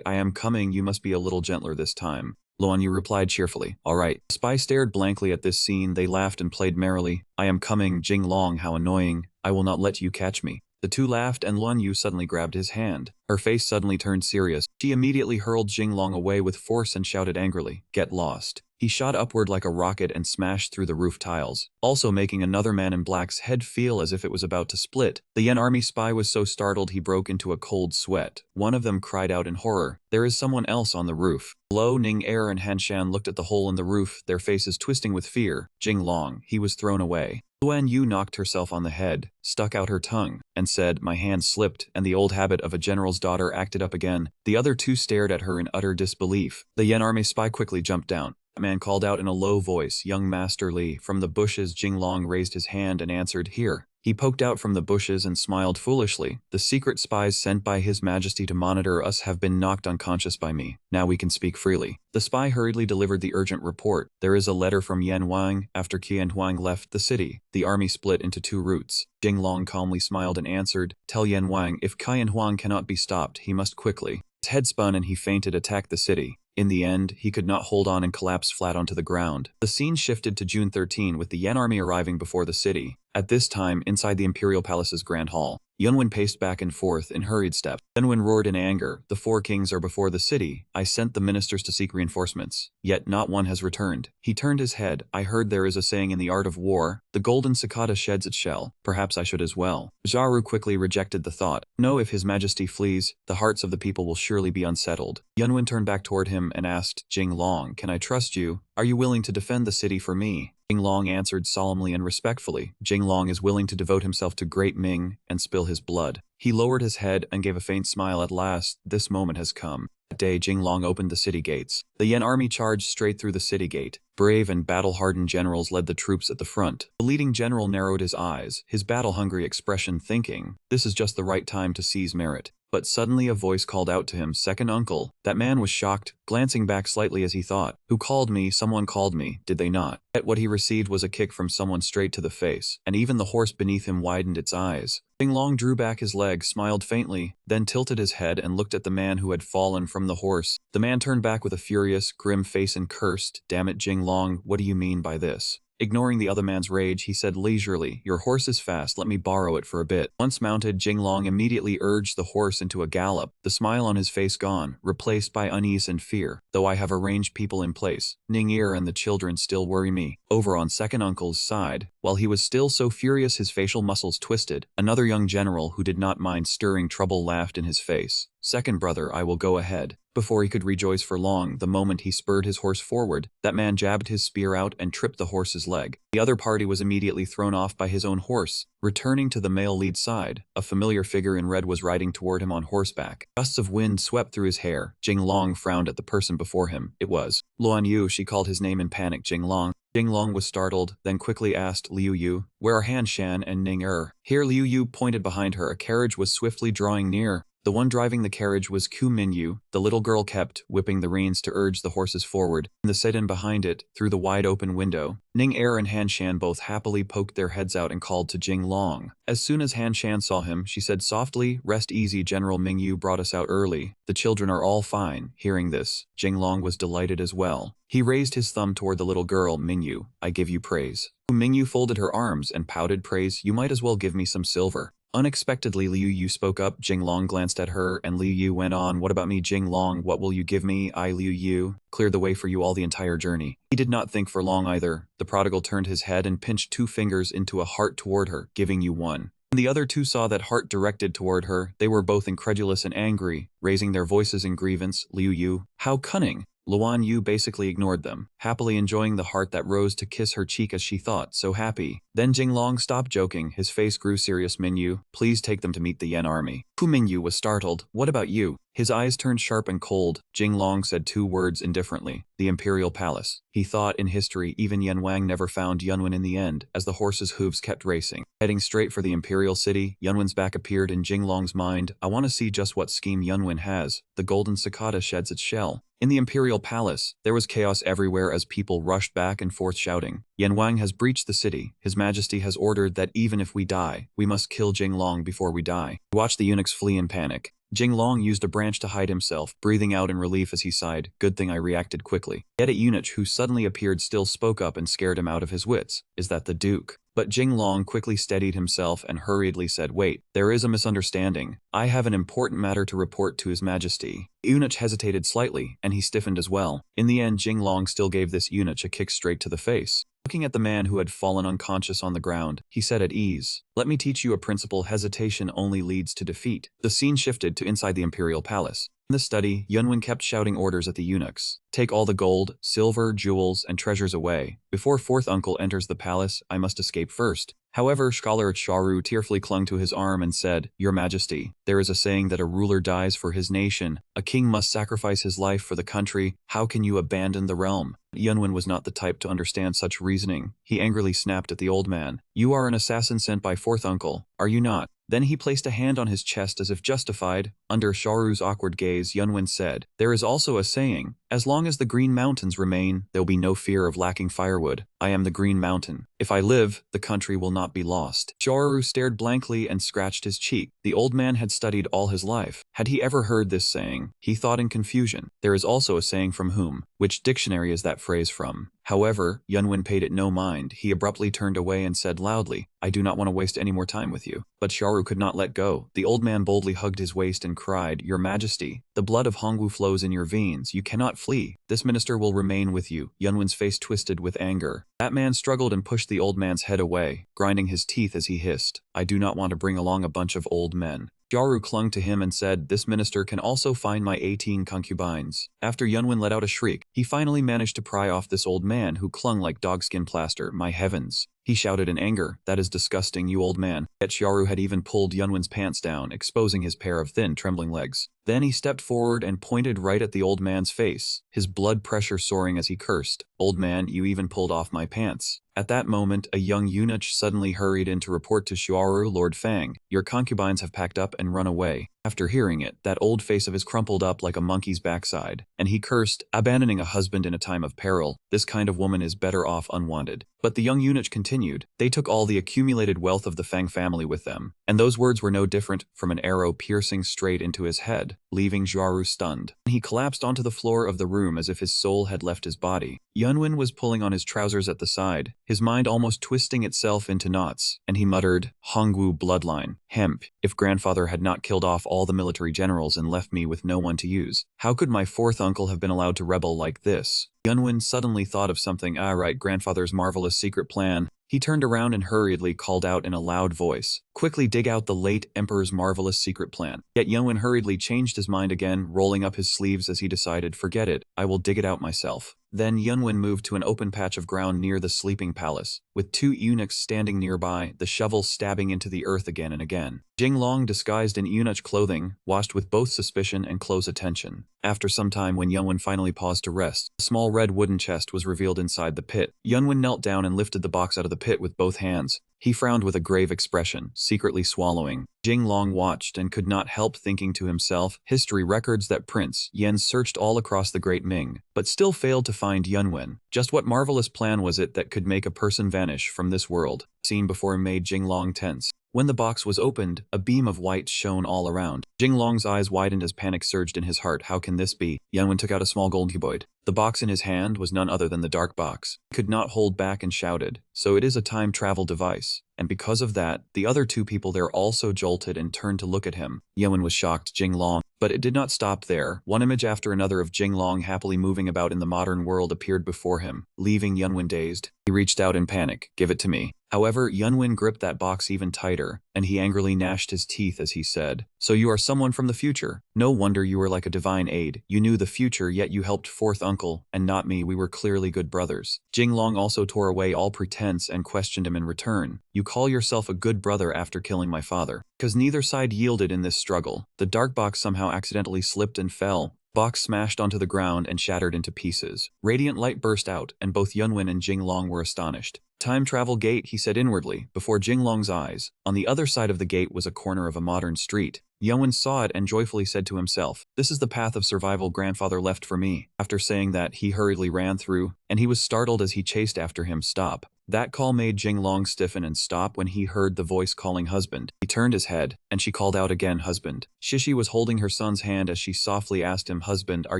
I am coming. You must be a little gentler this time. Luan Yu replied cheerfully. Alright. The spy stared blankly at this scene. They laughed and played merrily. I am coming. Jinglong, how annoying. I will not let you catch me. The two laughed and Luan Yu suddenly grabbed his hand. Her face suddenly turned serious. She immediately hurled Jinglong away with force and shouted angrily, Get lost. He shot upward like a rocket and smashed through the roof tiles, also making another man in black's head feel as if it was about to split. The Yen army spy was so startled he broke into a cold sweat. One of them cried out in horror, There is someone else on the roof. Below, Ning Er and Han Shan looked at the hole in the roof, their faces twisting with fear. Jinglong, he was thrown away. Luan Yu knocked herself on the head, stuck out her tongue, and said, My hand slipped, and the old habit of a general's daughter acted up again. The other two stared at her in utter disbelief. The Yen army spy quickly jumped down. A man called out in a low voice, Young Master Li. From the bushes, Jinglong raised his hand and answered, Here. He poked out from the bushes and smiled foolishly. The secret spies sent by His Majesty to monitor us have been knocked unconscious by me. Now we can speak freely. The spy hurriedly delivered the urgent report. There is a letter from Yan Wang. After Qian Huang left the city, the army split into two routes. Jinglong calmly smiled and answered, Tell Yan Wang if Qian Huang cannot be stopped, he must quickly. His head spun and he fainted. Attack the city. In the end, he could not hold on and collapsed flat onto the ground. The scene shifted to June 13 with the Yen army arriving before the city. At this time, inside the Imperial Palace's Grand Hall, Yunwen paced back and forth in hurried steps. Yunwen roared in anger, The four kings are before the city. I sent the ministers to seek reinforcements, yet not one has returned. He turned his head. I heard there is a saying in the art of war, the golden cicada sheds its shell. Perhaps I should as well. Zharu quickly rejected the thought. No, if His Majesty flees, the hearts of the people will surely be unsettled. Yunwen turned back toward him and asked, Jinglong, can I trust you? Are you willing to defend the city for me? Jinglong answered solemnly and respectfully. Jinglong is willing to devote himself to Great Ming and spill his blood. He lowered his head and gave a faint smile. At last, this moment has come. That day, Jinglong opened the city gates. The Yen army charged straight through the city gate. Brave and battle-hardened generals led the troops at the front. The leading general narrowed his eyes, his battle-hungry expression thinking, This is just the right time to seize merit. But suddenly a voice called out to him, Second uncle. That man was shocked, glancing back slightly as he thought, Who called me? Someone called me, did they not? Yet what he received was a kick from someone straight to the face, and even the horse beneath him widened its eyes. Jinglong drew back his leg, smiled faintly, then tilted his head and looked at the man who had fallen from the horse. The man turned back with a furious, grim face and cursed, Damn it, Jinglong, what do you mean by this? Ignoring the other man's rage, he said leisurely, Your horse is fast, let me borrow it for a bit. Once mounted, Jinglong immediately urged the horse into a gallop, the smile on his face gone, replaced by unease and fear. Though I have arranged people in place, Ning Er and the children still worry me. Over on second uncle's side, while he was still so furious his facial muscles twisted, another young general who did not mind stirring trouble laughed in his face. Second brother, I will go ahead. Before he could rejoice for long, the moment he spurred his horse forward, that man jabbed his spear out and tripped the horse's leg. The other party was immediately thrown off by his own horse. Returning to the male lead side, a familiar figure in red was riding toward him on horseback. Gusts of wind swept through his hair. Jinglong frowned at the person before him. It was Luan Yu. She called his name in panic, Jinglong. Jinglong was startled, then quickly asked, Liu Yu, where are Han Shan and Ning Er? Here Liu Yu pointed behind her. A carriage was swiftly drawing near. The one driving the carriage was Ku Minyu. The little girl kept whipping the reins to urge the horses forward. In the sedan behind it, through the wide-open window, Ning Er and Han Shan both happily poked their heads out and called to Jing Long. As soon as Han Shan saw him, she said softly, "Rest easy, General Mingyu brought us out early. The children are all fine." Hearing this, Jing Long was delighted as well. He raised his thumb toward the little girl. "Mingyu, I give you praise." Mingyu folded her arms and pouted praise. "You might as well give me some silver." Unexpectedly, Liu Yu spoke up. Jing Long glanced at her, and Liu Yu went on, "What about me, Jing Long? What will you give me? I, Liu Yu, cleared the way for you all the entire journey." He did not think for long either. The prodigal turned his head and pinched 2 fingers into a heart toward her, "Giving you one." When the other 2 saw that heart directed toward her, they were both incredulous and angry, raising their voices in grievance. "Liu Yu, how cunning!" Luan Yu basically ignored them, happily enjoying the heart that rose to kiss her cheek as she thought, so happy. Then Jing Long stopped joking, his face grew serious. "Minyu, please take them to meet the Yen army." Fu Minyu was startled. "What about you?" His eyes turned sharp and cold. Jing Long said 2 words indifferently. "The Imperial Palace." He thought in history even Yan Wang never found Yunwen in the end, as the horses' hooves kept racing. Heading straight for the Imperial City, Yunwen's back appeared in Jing Long's mind. "I want to see just what scheme Yunwen has." The golden cicada sheds its shell. In the Imperial Palace, there was chaos everywhere as people rushed back and forth shouting, "Yan Wang has breached the city. His Majesty has ordered that even if we die, we must kill Jing Long before we die." He watched the eunuchs flee in panic. Jing Long used a branch to hide himself, breathing out in relief as he sighed. "Good thing I reacted quickly." Yet a eunuch who suddenly appeared still spoke up and scared him out of his wits. "Is that the Duke?" But Jing Long quickly steadied himself and hurriedly said, "Wait, there is a misunderstanding. I have an important matter to report to His Majesty." The eunuch hesitated slightly, and he stiffened as well. In the end, Jing Long still gave this eunuch a kick straight to the face. Looking at the man who had fallen unconscious on the ground, he said at ease, "Let me teach you a principle: hesitation only leads to defeat." The scene shifted to inside the Imperial Palace. In the study, Yunwen kept shouting orders at the eunuchs. "Take all the gold, silver, jewels, and treasures away. Before 4th uncle enters the palace, I must escape first." However, scholar Charu tearfully clung to his arm and said, "Your Majesty, there is a saying that a ruler dies for his nation. A king must sacrifice his life for the country. How can you abandon the realm?" Yunwen was not the type to understand such reasoning. He angrily snapped at the old man. "You are an assassin sent by 4th uncle, are you not?" Then he placed a hand on his chest as if justified. Under Sharu's awkward gaze, Yunwen said, "There is also a saying, as long as the Green Mountains remain, there'll be no fear of lacking firewood. I am the Green Mountain. If I live, the country will not be lost." Sharu stared blankly and scratched his cheek. The old man had studied all his life. Had he ever heard this saying? He thought in confusion. There is also a saying from whom? Which dictionary is that phrase from? However, Yunwen paid it no mind. He abruptly turned away and said loudly, "I do not want to waste any more time with you." But Sharu could not let go. The old man boldly hugged his waist and cried, "Your Majesty, the blood of Hongwu flows in your veins. You cannot flee. This minister will remain with you." Yunwen's face twisted with anger. That man struggled and pushed the old man's head away, grinding his teeth as he hissed, "I do not want to bring along a bunch of old men." Sharu clung to him and said, "This minister can also find my 18 concubines." After Yunwen let out a shriek, he finally managed to pry off this old man who clung like dogskin plaster. "My heavens!" He shouted in anger, "That is disgusting, you old man." Yet Sharu had even pulled Yunwen's pants down, exposing his pair of thin, trembling legs. Then he stepped forward and pointed right at the old man's face, his blood pressure soaring as he cursed, "Old man, you even pulled off my pants." At that moment, a young eunuch suddenly hurried in to report to Sharu, "Lord Fang, your concubines have packed up and run away." After hearing it, that old face of his crumpled up like a monkey's backside, and he cursed, "Abandoning a husband in a time of peril, this kind of woman is better off unwanted." But the young eunuch continued, "They took all the accumulated wealth of the Fang family with them." And those words were no different from an arrow piercing straight into his head, leaving Sharu stunned. He collapsed onto the floor of the room as if his soul had left his body. Yunwen was pulling on his trousers at the side, his mind almost twisting itself into knots, and he muttered, "Hongwu bloodline. Hemp. If grandfather had not killed off all the military generals and left me with no one to use, how could my 4th uncle have been allowed to rebel like this?" Yunwen suddenly thought of something. "Ah, right, grandfather's marvelous secret plan." He turned around and hurriedly called out in a loud voice, "Quickly dig out the late emperor's marvelous secret plan." Yet Yunwen hurriedly changed his mind again, rolling up his sleeves as he decided, "Forget it, I will dig it out myself." Then Yunwen moved to an open patch of ground near the sleeping palace, with 2 eunuchs standing nearby, the shovel stabbing into the earth again and again. Jing Long, disguised in eunuch clothing, watched with both suspicion and close attention. After some time, when Yunwen finally paused to rest, a small red wooden chest was revealed inside the pit. Yunwen knelt down and lifted the box out of the pit with both hands. He frowned with a grave expression, secretly swallowing. Jinglong watched and could not help thinking to himself, history records that Prince Yan searched all across the Great Ming, but still failed to find Yunwen. Just what marvelous plan was it that could make a person vanish from this world? Scene before made Jinglong tense. When the box was opened, a beam of white shone all around. Jinglong's eyes widened as panic surged in his heart. How can this be? Yunwen took out a small gold cuboid. The box in his hand was none other than the dark box. He could not hold back and shouted, "So it is a time travel device." And because of that, the other two people there also jolted and turned to look at him. Yunwen was shocked. Jinglong. But it did not stop there. One image after another of Jinglong happily moving about in the modern world appeared before him, leaving Yunwen dazed. He reached out in panic. "Give it to me." However, Yunwen gripped that box even tighter, and he angrily gnashed his teeth as he said, "So you are someone from the future? No wonder you were like a divine aid. You knew the future, yet you helped fourth uncle, and not me. We were clearly good brothers." Jinglong also tore away all pretense and questioned him in return. "You call yourself a good brother after killing my father?" Because neither side yielded in this struggle. The dark box somehow accidentally slipped and fell. Box smashed onto the ground and shattered into pieces. Radiant light burst out, and both Yunwen and Jinglong were astonished. "Time travel gate," he said inwardly, before Jinglong's eyes. On the other side of the gate was a corner of a modern street. Yunwen saw it and joyfully said to himself, "This is the path of survival grandfather left for me." After saying that, he hurriedly ran through, and he was startled as he chased after him. "Stop." That call made Jinglong stiffen and stop when he heard the voice calling husband. He turned his head, and she called out again, "Husband." Shishi was holding her son's hand as she softly asked him, "Husband, are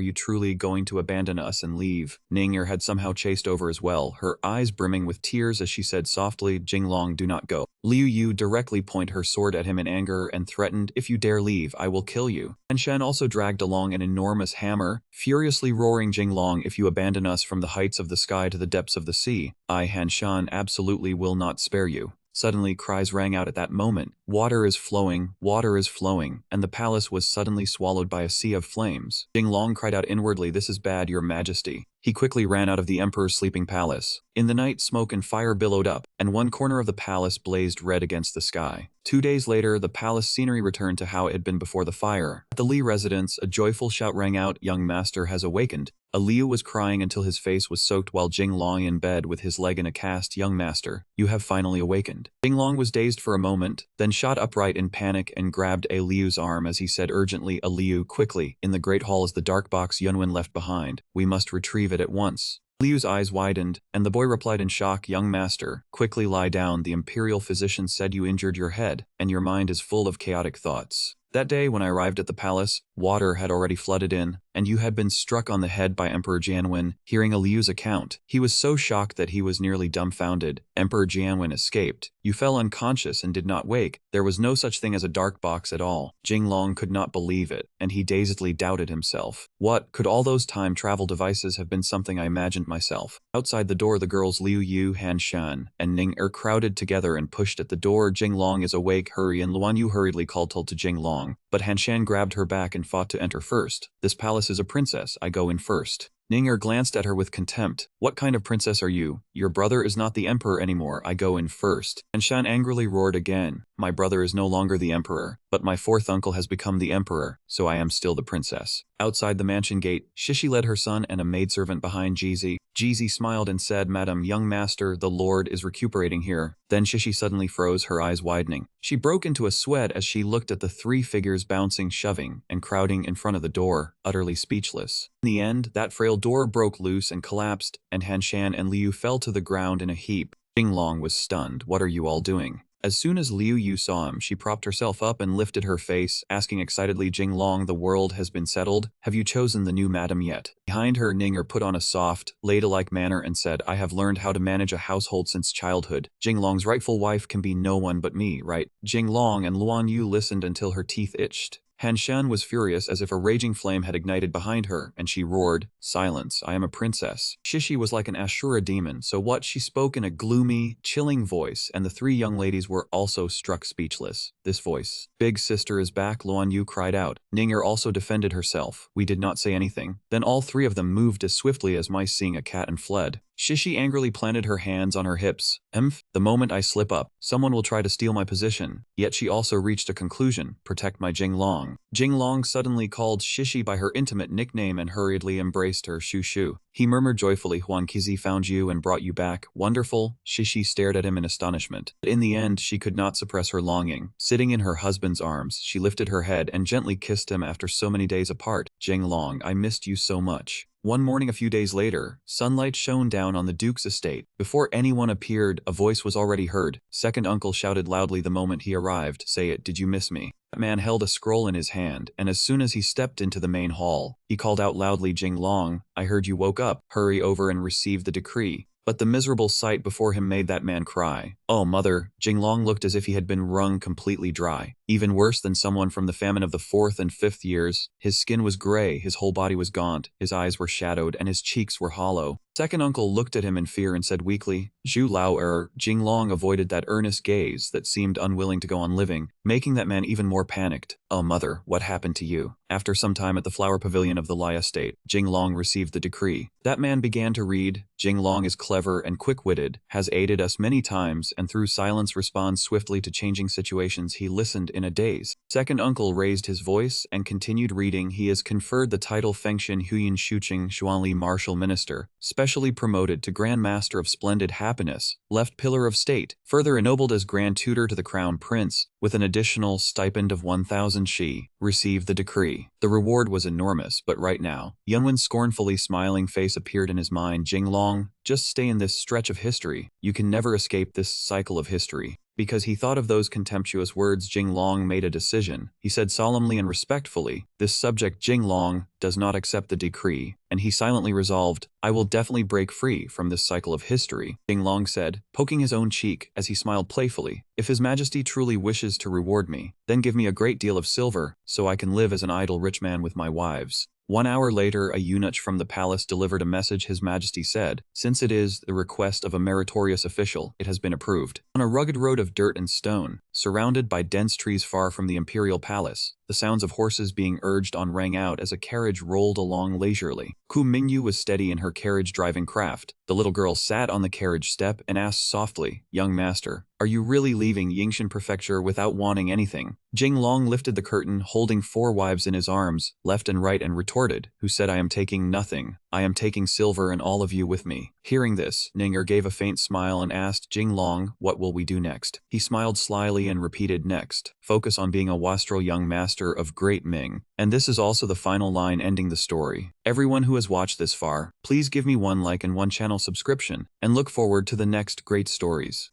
you truly going to abandon us and leave?" Ninger had somehow chased over as well, her eyes brimming with tears as she said softly, "Jinglong, do not go." Liu Yu directly pointed her sword at him in anger and threatened, "If you dare leave, I will kill you." And Shen also dragged along an enormous hammer, furiously roaring, "Jinglong, if you abandon us from the heights of the sky to the depths of the sea, I, Han Shan, absolutely will not spare you." Suddenly, cries rang out at that moment, water is flowing," and the palace was suddenly swallowed by a sea of flames. Jinglong cried out inwardly, "This is bad, your majesty." He quickly ran out of the emperor's sleeping palace. In the night, smoke and fire billowed up, and one corner of the palace blazed red against the sky. 2 days later, the palace scenery returned to how it had been before the fire. At the Li residence, a joyful shout rang out, "Young master has awakened." Liu was crying until his face was soaked while Jinglong in bed with his leg in a cast. "Young master, you have finally awakened." Jinglong was dazed for a moment, then shot upright in panic and grabbed Liu's arm as he said urgently, "Liu, quickly, in the great hall is the dark box Yunwen left behind. We must retrieve it at once." Liu's eyes widened, and the boy replied in shock, "Young master, quickly lie down. The imperial physician said you injured your head, and your mind is full of chaotic thoughts. That day when I arrived at the palace, water had already flooded in, and you had been struck on the head by Emperor Jianwen." Hearing Liu's account, he was so shocked that he was nearly dumbfounded. "Emperor Jianwen escaped. You fell unconscious and did not wake. There was no such thing as a dark box at all." Jinglong could not believe it, and he dazedly doubted himself. What, could all those time travel devices have been something I imagined myself? Outside the door, the girls Liu Yu, Han Shan, and Ning crowded together and pushed at the door. "Jinglong is awake, hurry," and Luan Yu hurriedly called to Jinglong. But Han Shan grabbed her back and fought to enter first. "This palace is a princess, I go in first." Ninger glanced at her with contempt. "What kind of princess are you? Your brother is not the emperor anymore, I go in first." And Shan angrily roared again, "My brother is no longer the emperor, but my fourth uncle has become the emperor, so I am still the princess." Outside the mansion gate, Shishi led her son and a maidservant behind Jeezy. Jeezy smiled and said, "Madam, young master, the lord is recuperating here." Then Shishi suddenly froze, her eyes widening. She broke into a sweat as she looked at the 3 figures bouncing, shoving, and crowding in front of the door, utterly speechless. In the end, that frail door broke loose and collapsed, and Han Shan and Liu fell to the ground in a heap. Jinglong was stunned. "What are you all doing?" As soon as Liu Yu saw him, she propped herself up and lifted her face, asking excitedly, "Jinglong, the world has been settled. Have you chosen the new madam yet?" Behind her, Ninger put on a soft, ladylike manner and said, "I have learned how to manage a household since childhood. Jinglong's rightful wife can be no one but me, right?" Jinglong and Luan Yu listened until her teeth itched. Han Shan was furious as if a raging flame had ignited behind her, and she roared, "Silence, I am a princess." Shishi was like an Asura demon, so what? She spoke in a gloomy, chilling voice, and the 3 young ladies were also struck speechless. This voice. "Big sister is back," Luan Yu cried out. Ninger also defended herself. "We did not say anything." Then all 3 of them moved as swiftly as mice seeing a cat and fled. Shishi angrily planted her hands on her hips. The moment I slip up, someone will try to steal my position. Yet she also reached a conclusion, protect my Jinglong. Jinglong suddenly called Shishi by her intimate nickname and hurriedly embraced her. Shu Shu. He murmured joyfully, Huan Kizi found you and brought you back. Wonderful. Shishi stared at him in astonishment. But in the end, she could not suppress her longing. Sitting in her husband's arms, she lifted her head and gently kissed him after so many days apart. Jinglong, I missed you so much. One morning a few days later, sunlight shone down on the Duke's estate. Before anyone appeared, a voice was already heard. Second uncle shouted loudly the moment he arrived, say it, did you miss me? That man held a scroll in his hand, and as soon as he stepped into the main hall, he called out loudly, Jinglong, I heard you woke up, hurry over and receive the decree. But the miserable sight before him made that man cry. Oh mother, Jinglong looked as if he had been wrung completely dry. Even worse than someone from the famine of the 4th and 5th years. His skin was gray, his whole body was gaunt, his eyes were shadowed, and his cheeks were hollow. Second uncle looked at him in fear and said weakly, Zhu Lao Jinglong avoided that earnest gaze that seemed unwilling to go on living, making that man even more panicked. Oh mother, what happened to you? After some time at the flower pavilion of the Lai estate, Jinglong received the decree. That man began to read, Jinglong is clever and quick-witted, has aided us many times, and through silence responds swiftly to changing situations. He listened in a daze. Second uncle raised his voice and continued reading. He is conferred the title Fengshin Huyin Shuqing Xuanli Martial Minister, specially promoted to Grand Master of Splendid Happiness, Left Pillar of State, further ennobled as Grand Tutor to the Crown Prince, with an additional stipend of 1,000 shi, received the decree. The reward was enormous, but right now, Yunwen's scornfully smiling face appeared in his mind. Jinglong, just stay in this stretch of history. You can never escape this cycle of history. Because he thought of those contemptuous words, Jinglong made a decision. He said solemnly and respectfully, this subject Jinglong does not accept the decree, and he silently resolved, I will definitely break free from this cycle of history. Jinglong said, poking his own cheek as he smiled playfully, if His Majesty truly wishes to reward me, then give me a great deal of silver, so I can live as an idle rich man with my wives. 1 hour later, a eunuch from the palace delivered a message. His Majesty said, since it is the request of a meritorious official, it has been approved. On a rugged road of dirt and stone, surrounded by dense trees far from the imperial palace, the sounds of horses being urged on rang out as a carriage rolled along leisurely. Ku Mingyu was steady in her carriage-driving craft. The little girl sat on the carriage step and asked softly, young master, are you really leaving Yingshan Prefecture without wanting anything? Jinglong lifted the curtain, holding 4 wives in his arms, left and right, and retorted, who said, I am taking nothing. I am taking silver and all of you with me. Hearing this, Ninger gave a faint smile and asked Jinglong, what will we do next? He smiled slyly and repeated, next. Focus on being a wastrel young master of Great Ming. And this is also the final line ending the story. Everyone who has watched this far, please give me 1 like and 1 channel subscription, and look forward to the next great stories.